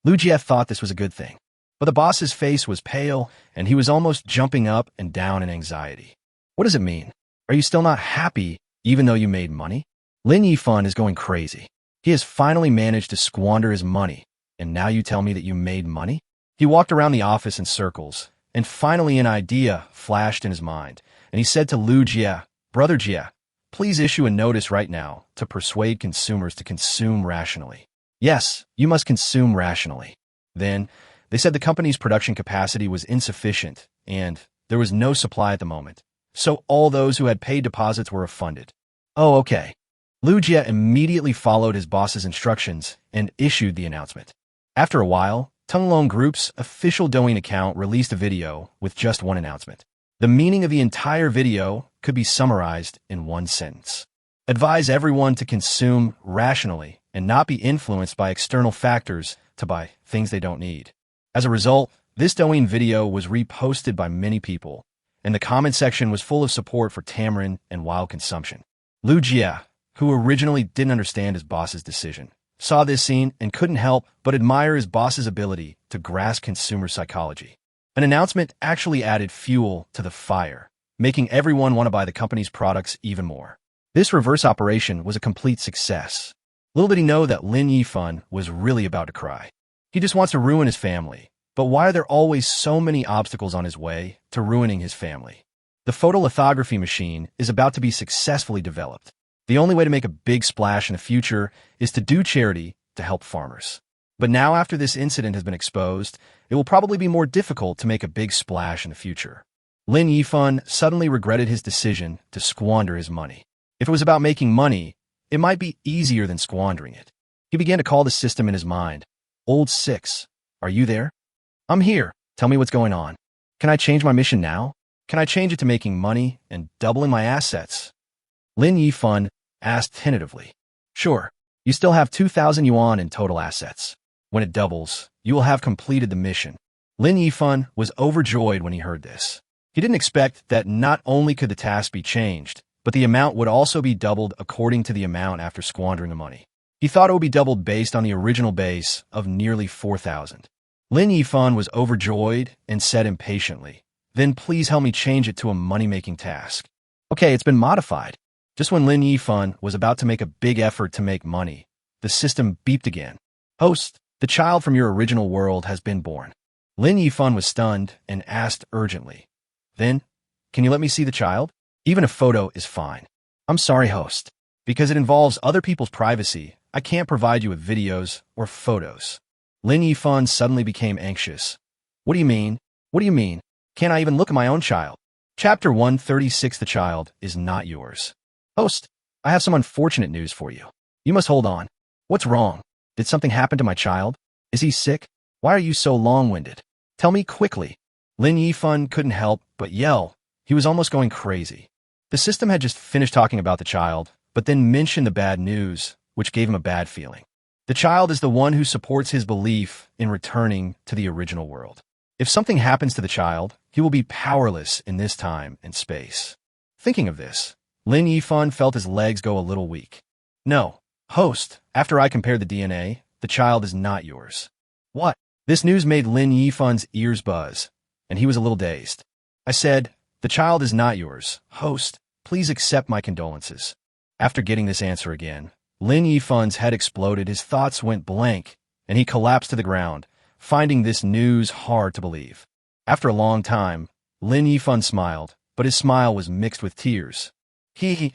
Lu Jie thought this was a good thing, but the boss's face was pale, and he was almost jumping up and down in anxiety. What does it mean? Are you still not happy even though you made money? Lin Yifan is going crazy. He has finally managed to squander his money, and now you tell me that you made money? He walked around the office in circles, and finally an idea flashed in his mind, and he said to Lu Jie, "Brother Jie, please issue a notice right now to persuade consumers to consume rationally." Yes, you must consume rationally. Then, they said the company's production capacity was insufficient, and there was no supply at the moment, so all those who had paid deposits were refunded. Oh, okay. Lu Jie immediately followed his boss's instructions and issued the announcement. After a while, Tunglong Group's official Douyin account released a video with just one announcement. The meaning of the entire video could be summarized in one sentence. Advise everyone to consume rationally and not be influenced by external factors to buy things they don't need. As a result, this Douyin video was reposted by many people, and the comment section was full of support for tamarind and wild consumption. Lu Jie, who originally didn't understand his boss's decision, saw this scene and couldn't help but admire his boss's ability to grasp consumer psychology. An announcement actually added fuel to the fire, making everyone want to buy the company's products even more. This reverse operation was a complete success. Little did he know that Lin Yifan was really about to cry. He just wants to ruin his family, but why are there always so many obstacles on his way to ruining his family? The photolithography machine is about to be successfully developed. The only way to make a big splash in the future is to do charity to help farmers. But now after this incident has been exposed, it will probably be more difficult to make a big splash in the future. Lin Yifan suddenly regretted his decision to squander his money. If it was about making money, it might be easier than squandering it. He began to call the system in his mind. "Old 6, are you there? I'm here. Tell me what's going on. Can I change my mission now? Can I change it to making money and doubling my assets?" Lin Yifan asked tentatively. "Sure, you still have 2,000 yuan in total assets. When it doubles, you will have completed the mission." Lin Yifan was overjoyed when he heard this. He didn't expect that not only could the task be changed, but the amount would also be doubled according to the amount after squandering the money. He thought it would be doubled based on the original base of nearly 4,000. Lin Yifan was overjoyed and said impatiently, "Then please help me change it to a money-making task." Okay, it's been modified. Just when Lin Yifan was about to make a big effort to make money, the system beeped again. "Host, the child from your original world has been born." Lin Yifan was stunned and asked urgently, "Then, can you let me see the child? Even a photo is fine." "I'm sorry, host. Because it involves other people's privacy, I can't provide you with videos or photos." Lin Yifan suddenly became anxious. "What do you mean? What do you mean? Can't I even look at my own child?" Chapter 136. The child is not yours. "Host, I have some unfortunate news for you. You must hold on. What's wrong? Did something happen to my child? Is he sick? Why are you so long-winded? Tell me quickly." Lin Yifan couldn't help but yell. He was almost going crazy. The system had just finished talking about the child, but then mentioned the bad news, which gave him a bad feeling. The child is the one who supports his belief in returning to the original world. If something happens to the child, he will be powerless in this time and space. Thinking of this, Lin Yifan felt his legs go a little weak. "No, host, after I compared the DNA, the child is not yours." "What?" This news made Lin Yifan's ears buzz, and he was a little dazed. "I said, the child is not yours. Host, please accept my condolences." After getting this answer again, Lin Yifan's head exploded, his thoughts went blank, and he collapsed to the ground, finding this news hard to believe. After a long time, Lin Yifan smiled, but his smile was mixed with tears. From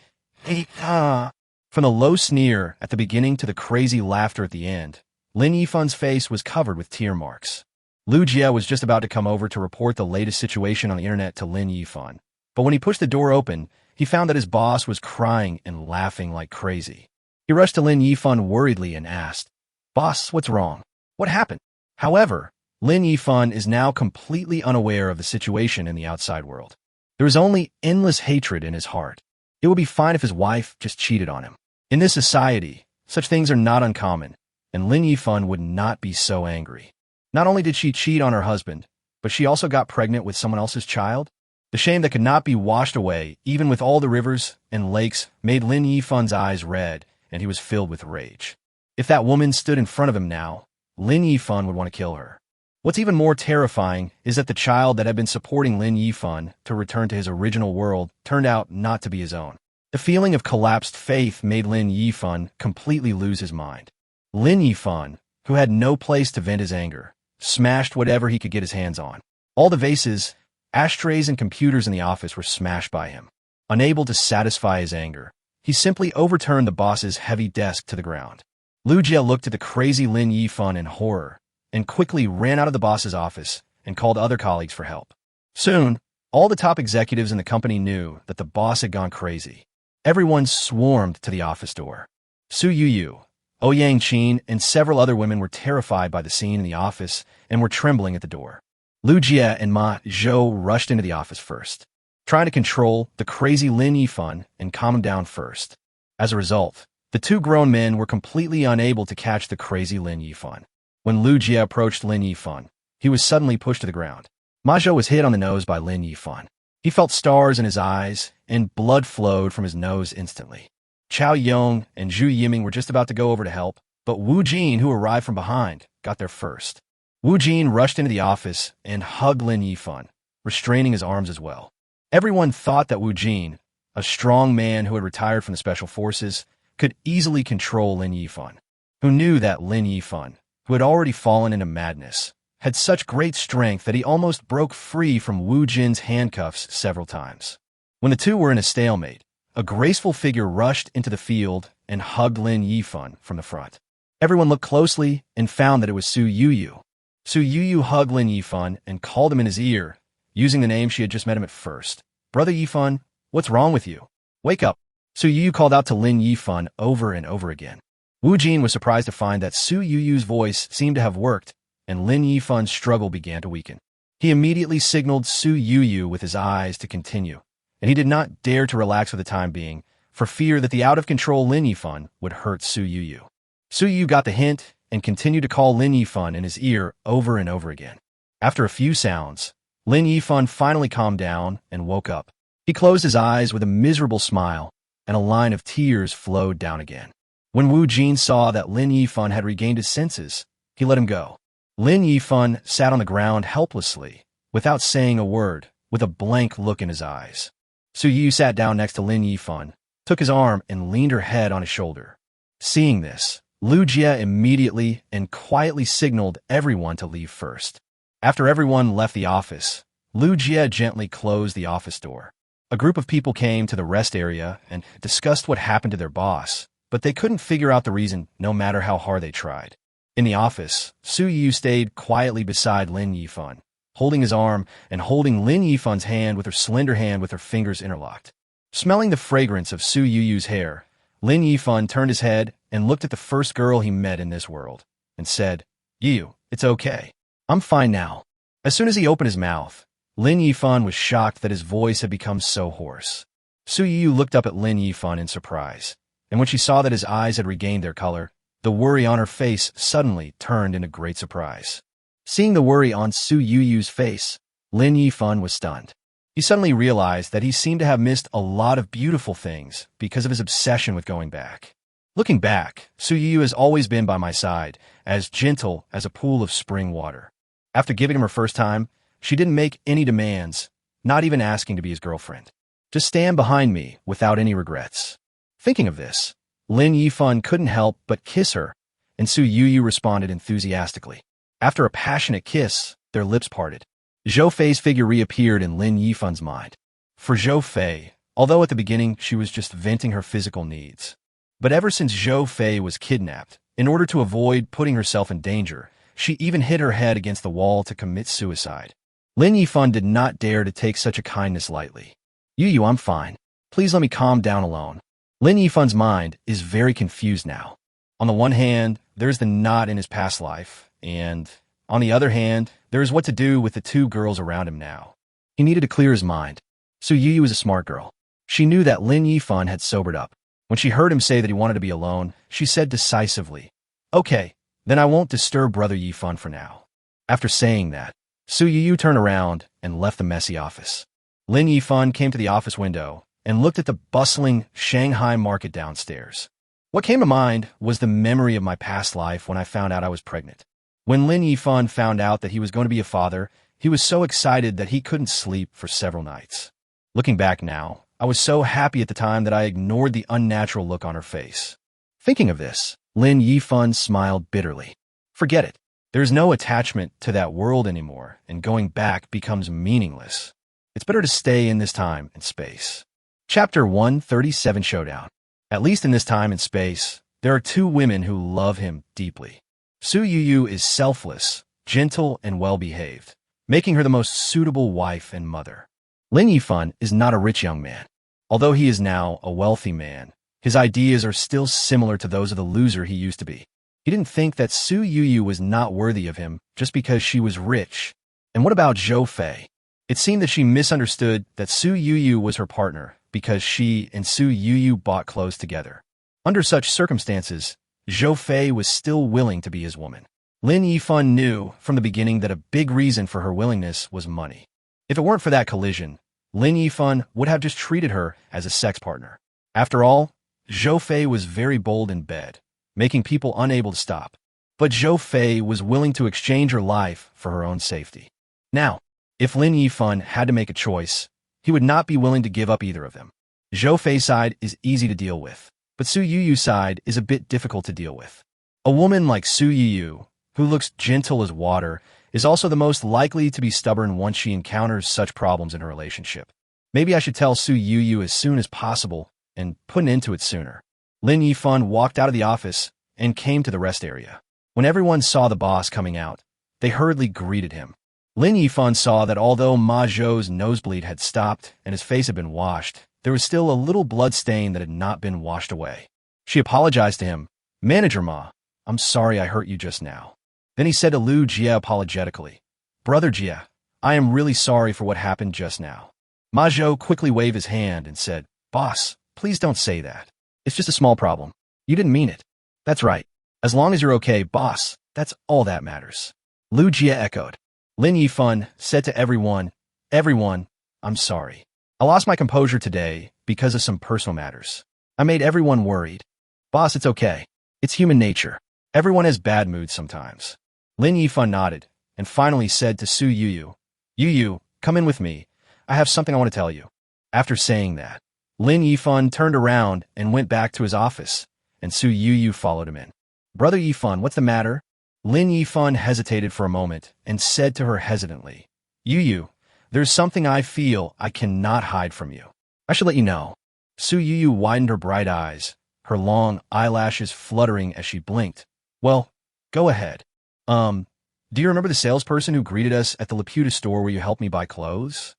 the low sneer at the beginning to the crazy laughter at the end, Lin Yifan's face was covered with tear marks. Lu Jie was just about to come over to report the latest situation on the internet to Lin Yifan, but when he pushed the door open, he found that his boss was crying and laughing like crazy. He rushed to Lin Yifan worriedly and asked, "Boss, what's wrong? What happened?" However, Lin Yifan is now completely unaware of the situation in the outside world. There is only endless hatred in his heart. It would be fine if his wife just cheated on him. In this society, such things are not uncommon, and Lin Yifan would not be so angry. Not only did she cheat on her husband, but she also got pregnant with someone else's child. The shame that could not be washed away, even with all the rivers and lakes, made Lin Yifan's eyes red, and he was filled with rage. If that woman stood in front of him now, Lin Yifan would want to kill her. What's even more terrifying is that the child that had been supporting Lin Yifan to return to his original world turned out not to be his own. The feeling of collapsed faith made Lin Yifan completely lose his mind. Lin Yifan, who had no place to vent his anger, smashed whatever he could get his hands on. All the vases, ashtrays, and computers in the office were smashed by him. Unable to satisfy his anger, he simply overturned the boss's heavy desk to the ground. Lu Jie looked at the crazy Lin Yifan in horror and quickly ran out of the boss's office and called other colleagues for help. Soon, all the top executives in the company knew that the boss had gone crazy. Everyone swarmed to the office door. Su Yuyu, Ouyang Qin, and several other women were terrified by the scene in the office and were trembling at the door. Lu Jie and Ma Zhou rushed into the office first, trying to control the crazy Lin Yifan and calm him down first. As a result, the two grown men were completely unable to catch the crazy Lin Yifan. When Lu Jie approached Lin Yifan, he was suddenly pushed to the ground. Ma Zhou was hit on the nose by Lin Yifan. He felt stars in his eyes, and blood flowed from his nose instantly. Chao Yong and Zhu Yiming were just about to go over to help, but Wu Jin, who arrived from behind, got there first. Wu Jin rushed into the office and hugged Lin Yifan, restraining his arms as well. Everyone thought that Wu Jin, a strong man who had retired from the special forces, could easily control Lin Yifan, who knew that Lin Yifan, who had already fallen into madness, had such great strength that he almost broke free from Wu Jin's handcuffs several times. When the two were in a stalemate, a graceful figure rushed into the field and hugged Lin Yifan from the front. Everyone looked closely and found that it was Su Yuyu. Su Yuyu hugged Lin Yifan and called him in his ear, using the name she had just met him at first. "Brother Yifan, what's wrong with you? Wake up." Su Yuyu called out to Lin Yifan over and over again. Wu Jin was surprised to find that Su Yuyu's voice seemed to have worked, and Lin Yifan's struggle began to weaken. He immediately signaled Su Yuyu with his eyes to continue, and he did not dare to relax for the time being, for fear that the out-of-control Lin Yifan would hurt Su Yuyu. Su Yuyu got the hint and continued to call Lin Yifan in his ear over and over again. After a few sounds, Lin Yifan finally calmed down and woke up. He closed his eyes with a miserable smile, and a line of tears flowed down again. When Wu Jin saw that Lin Yifan had regained his senses, he let him go. Lin Yifan sat on the ground helplessly, without saying a word, with a blank look in his eyes. Su Yu sat down next to Lin Yifan, took his arm, and leaned her head on his shoulder. Seeing this, Lu Jie immediately and quietly signaled everyone to leave first. After everyone left the office, Lu Jie gently closed the office door. A group of people came to the rest area and discussed what happened to their boss, but they couldn't figure out the reason no matter how hard they tried. In the office, Su Yu stayed quietly beside Lin Yifan, holding his arm and holding Lin Yifan's hand with her slender hand with her fingers interlocked. Smelling the fragrance of Su Yuyu's hair, Lin Yifan turned his head and looked at the first girl he met in this world, and said, "Yuyu, it's okay. I'm fine now." As soon as he opened his mouth, Lin Yifan was shocked that his voice had become so hoarse. Su Yuyu looked up at Lin Yifan in surprise, and when she saw that his eyes had regained their color, the worry on her face suddenly turned into great surprise. Seeing the worry on Su Yuyu's face, Lin Yifan was stunned. He suddenly realized that he seemed to have missed a lot of beautiful things because of his obsession with going back. Looking back, Su Yuyu has always been by my side, as gentle as a pool of spring water. After giving him her first time, she didn't make any demands, not even asking to be his girlfriend. Just stand behind me without any regrets. Thinking of this, Lin Yifan couldn't help but kiss her, and Su Yuyu responded enthusiastically. After a passionate kiss, their lips parted. Zhou Fei's figure reappeared in Lin Yifan's mind. For Zhou Fei, although at the beginning she was just venting her physical needs, but ever since Zhou Fei was kidnapped, in order to avoid putting herself in danger, she even hit her head against the wall to commit suicide. Lin Yifan did not dare to take such a kindness lightly. "Yuyu, I'm fine. Please let me calm down alone." Lin Yifan's mind is very confused now. On the one hand, there's the knot in his past life, and on the other hand, there is what to do with the two girls around him now. He needed to clear his mind. Su Yuyu was a smart girl. She knew that Lin Yifan had sobered up. When she heard him say that he wanted to be alone, she said decisively, "Okay, then I won't disturb Brother Yifan for now." After saying that, Yuyu turned around and left the messy office. Lin Yifan came to the office window and looked at the bustling Shanghai market downstairs. What came to mind was the memory of my past life when I found out I was pregnant. When Lin Yifan found out that he was going to be a father, he was so excited that he couldn't sleep for several nights. Looking back now, I was so happy at the time that I ignored the unnatural look on her face. Thinking of this, Lin Yifan smiled bitterly. Forget it. There's no attachment to that world anymore, and going back becomes meaningless. It's better to stay in this time and space. Chapter 137 Showdown. At least in this time and space, there are two women who love him deeply. Yuyu is selfless, gentle, and well-behaved, making her the most suitable wife and mother. Lin Yifan is not a rich young man. Although he is now a wealthy man, his ideas are still similar to those of the loser he used to be. He didn't think that Yuyu was not worthy of him just because she was rich. And what about Zhou Fei? It seemed that she misunderstood that Yuyu was her partner because she and Yuyu bought clothes together. Under such circumstances, Zhou Fei was still willing to be his woman. Lin Yifan knew from the beginning that a big reason for her willingness was money. If it weren't for that collision, Lin Yifan would have just treated her as a sex partner. After all, Zhou Fei was very bold in bed, making people unable to stop. But Zhou Fei was willing to exchange her life for her own safety. Now, if Lin Yifan had to make a choice, he would not be willing to give up either of them. Zhou Fei's side is easy to deal with, but Yuyu's side is a bit difficult to deal with. A woman like Yuyu, who looks gentle as water, is also the most likely to be stubborn once she encounters such problems in her relationship. Maybe I should tell Yuyu as soon as possible and put an end to it sooner. Lin Yifan walked out of the office and came to the rest area. When everyone saw the boss coming out, they hurriedly greeted him. Lin Yifan saw that although Ma Zhou's nosebleed had stopped and his face had been washed, there was still a little blood stain that had not been washed away. She apologized to him. "Manager Ma, I'm sorry I hurt you just now." Then he said to Lu Jie apologetically, "Brother Jie, I am really sorry for what happened just now." Ma Zhou quickly waved his hand and said, "Boss, please don't say that. It's just a small problem. You didn't mean it." "That's right. As long as you're okay, boss, that's all that matters." Lu Jie echoed. Lin Yifan said to everyone, I'm sorry. I lost my composure today because of some personal matters. I made everyone worried." "Boss, it's okay. It's human nature. Everyone has bad moods sometimes." Lin Yifan nodded and finally said to Yuyu, "Yuyu, come in with me. I have something I want to tell you." After saying that, Lin Yifan turned around and went back to his office, and Yuyu followed him in. "Brother Yifan, what's the matter?" Lin Yifan hesitated for a moment and said to her hesitantly, "Yuyu, there's something I feel I cannot hide from you. I should let you know." Yuyu widened her bright eyes, her long eyelashes fluttering as she blinked. "Well, go ahead. Do you remember the salesperson who greeted us at the Laputa store where you helped me buy clothes?"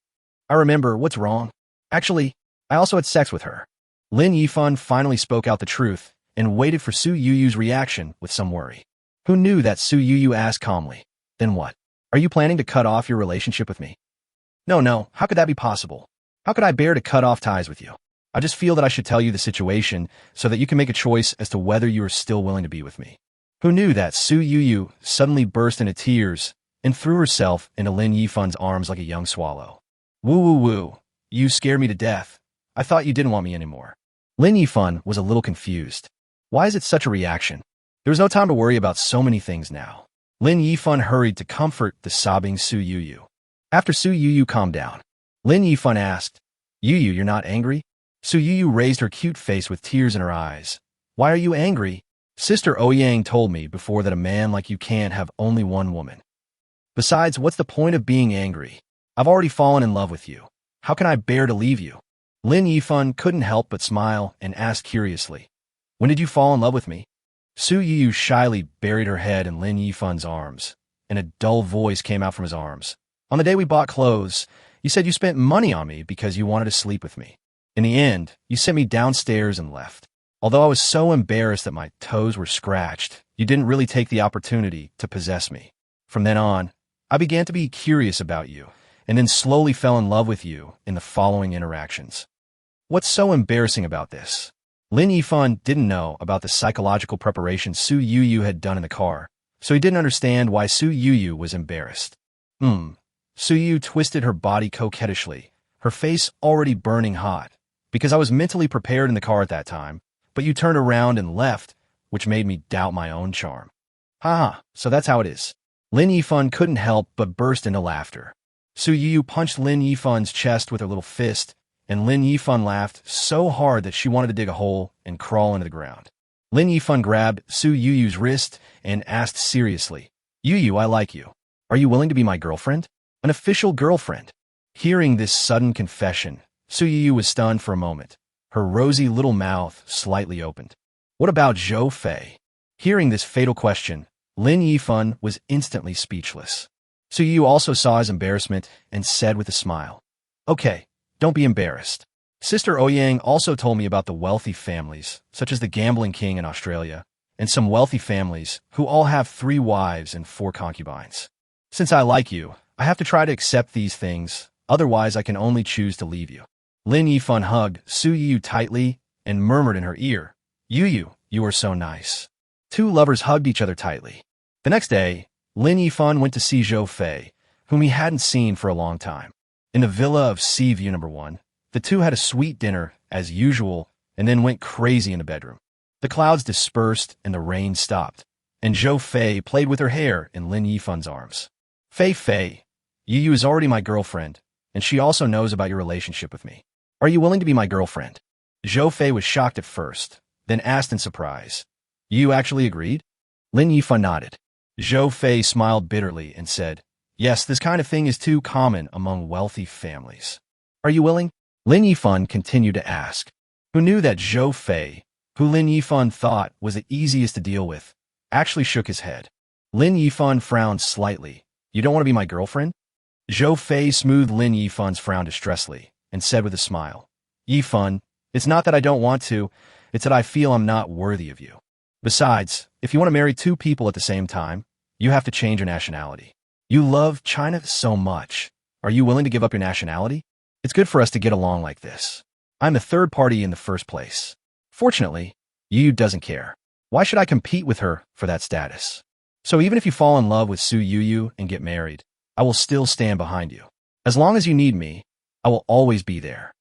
"I remember. What's wrong?" "Actually, I also had sex with her." Lin Yifan finally spoke out the truth and waited for Yuyu's reaction with some worry. Who knew that Yuyu asked calmly, "Then what? Are you planning to cut off your relationship with me?" No, how could that be possible? How could I bear to cut off ties with you? I just feel that I should tell you the situation so that you can make a choice as to whether you are still willing to be with me." Who knew that Yuyu suddenly burst into tears and threw herself into Lin Yifan's arms like a young swallow. Woo. You scared me to death. I thought you didn't want me anymore." Lin Yifan was a little confused. Why is it such a reaction? There was no time to worry about so many things now. Lin Yifan hurried to comfort the sobbing Yuyu. After Yuyu calmed down, Lin Yifan asked, "Yuyu, you're not angry?" Yuyu raised her cute face with tears in her eyes. "Why are you angry? Sister Ouyang told me before that a man like you can't have only one woman. Besides, what's the point of being angry? I've already fallen in love with you. How can I bear to leave you?" Lin Yifan couldn't help but smile and asked curiously, "When did you fall in love with me?" Yuyu shyly buried her head in Lin Yifan's arms, and a dull voice came out from his arms. "On the day we bought clothes, you said you spent money on me because you wanted to sleep with me. In the end, you sent me downstairs and left. Although I was so embarrassed that my toes were scratched, you didn't really take the opportunity to possess me. From then on, I began to be curious about you, and then slowly fell in love with you in the following interactions." "What's so embarrassing about this?" Lin Yifan didn't know about the psychological preparation Su Yuyu had done in the car, so he didn't understand why Su Yuyu was embarrassed. Su Yuyu twisted her body coquettishly, her face already burning hot. Because I was mentally prepared in the car at that time, but you turned around and left, which made me doubt my own charm. Haha, so that's how it is. Lin Yifan couldn't help but burst into laughter. Su Yuyu punched Lin Yifan's chest with her little fist, and Lin Yifan laughed so hard that she wanted to dig a hole and crawl into the ground. Lin Yifan grabbed Su Yuyu's wrist and asked seriously, Yuyu, I like you. Are you willing to be my girlfriend? An official girlfriend? Hearing this sudden confession, Su Yuyu was stunned for a moment, her rosy little mouth slightly opened. What about Zhou Fei? Hearing this fatal question, Lin Yifan was instantly speechless. Su Yuyu also saw his embarrassment and said with a smile, Okay, don't be embarrassed. Sister Ouyang also told me about the wealthy families, such as the gambling king in Australia, and some wealthy families who all have 3 wives and 4 concubines. Since I like you, I have to try to accept these things, otherwise I can only choose to leave you. Lin Yifan hugged Su Yuyu tightly and murmured in her ear, Yuyu, you are so nice. 2 lovers hugged each other tightly. The next day, Lin Yifan went to see Zhou Fei, whom he hadn't seen for a long time. In the villa of Sea View No. 1, the two had a sweet dinner, as usual, and then went crazy in the bedroom. The clouds dispersed and the rain stopped, and Zhou Fei played with her hair in Lin Yifan's arms. Fei, Yuyu is already my girlfriend, and she also knows about your relationship with me. Are you willing to be my girlfriend? Zhou Fei was shocked at first, then asked in surprise, You actually agreed? Lin Yifan nodded. Zhou Fei smiled bitterly and said, Yes, this kind of thing is too common among wealthy families. Are you willing? Lin Yifan continued to ask. Who knew that Zhou Fei, who Lin Yifan thought was the easiest to deal with, actually shook his head. Lin Yifan frowned slightly. You don't want to be my girlfriend? Zhou Fei smoothed Lin Yifan's frown distressfully and said with a smile, Yifan, it's not that I don't want to, it's that I feel I'm not worthy of you. Besides, if you want to marry 2 people at the same time, you have to change your nationality. You love China so much. Are you willing to give up your nationality? It's good for us to get along like this. I'm the 3rd party in the first place. Fortunately, Yuyu doesn't care. Why should I compete with her for that status? So even if you fall in love with Su Yuyu and get married, I will still stand behind you. As long as you need me, I will always be there.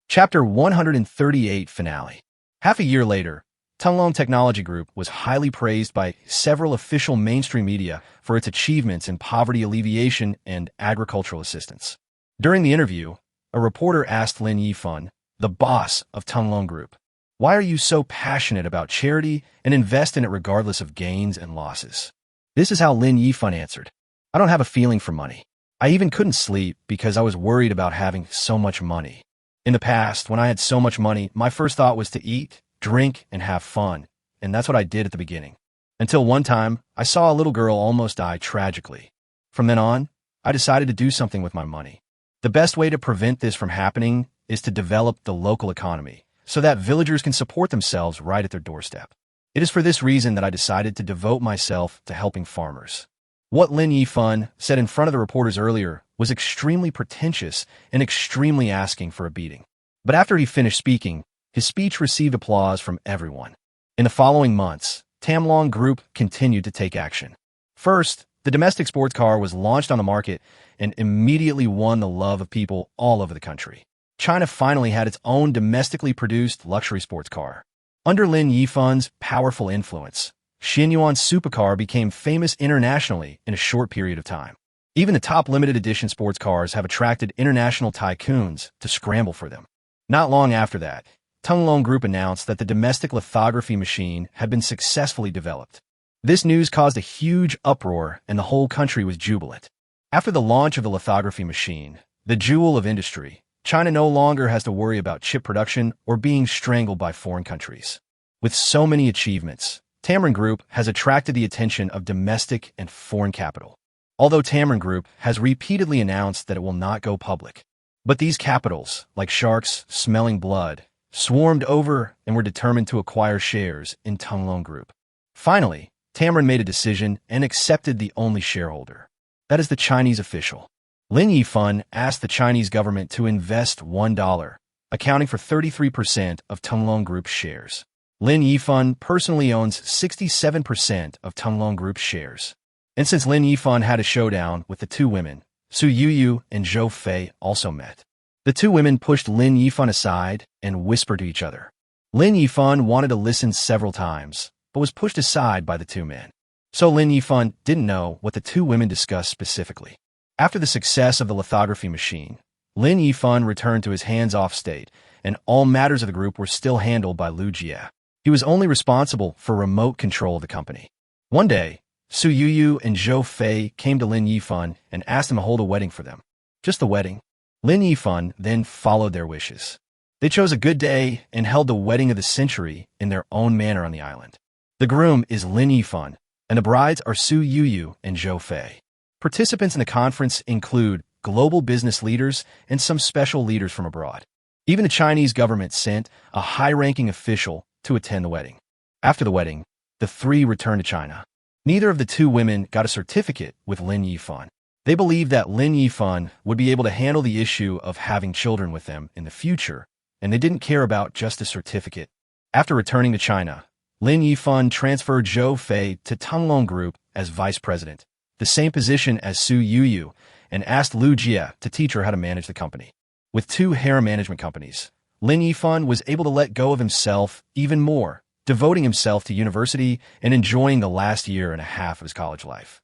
Chapter 138 Finale. Half a year later, Tunglong Technology Group was highly praised by several official mainstream media for its achievements in poverty alleviation and agricultural assistance. During the interview, a reporter asked Lin Yifan, the boss of Tunglong Group, Why are you so passionate about charity and invest in it regardless of gains and losses? This is how Lin Yifan answered. I don't have a feeling for money. I even couldn't sleep because I was worried about having so much money. In the past, when I had so much money, my first thought was to eat, drink, and have fun, and that's what I did at the beginning. Until one time, I saw a little girl almost die tragically. From then on, I decided to do something with my money. The best way to prevent this from happening is to develop the local economy, so that villagers can support themselves right at their doorstep. It is for this reason that I decided to devote myself to helping farmers. What Lin Yifan said in front of the reporters earlier was extremely pretentious and extremely asking for a beating. But after he finished speaking, his speech received applause from everyone. In the following months, Tunglong Group continued to take action. First, the domestic sports car was launched on the market and immediately won the love of people all over the country. China finally had its own domestically produced luxury sports car. Under Lin Yifan's powerful influence, Xinyuan supercar became famous internationally in a short period of time. Even the top limited edition sports cars have attracted international tycoons to scramble for them. Not long after that, Tunglong Group announced that the domestic lithography machine had been successfully developed. This news caused a huge uproar and the whole country was jubilant. After the launch of the lithography machine, the jewel of industry, China no longer has to worry about chip production or being strangled by foreign countries. With so many achievements, Tunglong Group has attracted the attention of domestic and foreign capital. Although Tunglong Group has repeatedly announced that it will not go public. But these capitals, like sharks smelling blood, swarmed over and were determined to acquire shares in Tunglong Group. Finally, Tunglong made a decision and accepted the only shareholder. That is the Chinese official. Lin Yifan asked the Chinese government to invest $1, accounting for 33% of Tunglong Group's shares. Lin Yifan personally owns 67% of Tunglong Group's shares. And since Lin Yifan had a showdown with the two women, Su Yuyu and Zhou Fei also met. The two women pushed Lin Yifan aside and whispered to each other. Lin Yifan wanted to listen several times, but was pushed aside by the two men. So Lin Yifan didn't know what the two women discussed specifically. After the success of the lithography machine, Lin Yifan returned to his hands-off state, and all matters of the group were still handled by Lu Jie. He was only responsible for remote control of the company. One day, Su Yuyu and Zhou Fei came to Lin Yifan and asked him to hold a wedding for them. Just the wedding. Lin Yifan then followed their wishes. They chose a good day and held the wedding of the century in their own manner on the island. The groom is Lin Yifan, and the brides are Su Yuyu and Zhou Fei. Participants in the conference include global business leaders and some special leaders from abroad. Even the Chinese government sent a high-ranking official to attend the wedding. After the wedding, the three returned to China. Neither of the two women got a certificate with Lin Yifan. They believed that Lin Yifan would be able to handle the issue of having children with them in the future, and they didn't care about just a certificate. After returning to China, Lin Yifan transferred Zhou Fei to Tunglong Group as vice president, the same position as Su Yuyu, and asked Lu Jie to teach her how to manage the company. With two harem management companies, Lin Yifan was able to let go of himself even more, devoting himself to university and enjoying the last year and a half of his college life.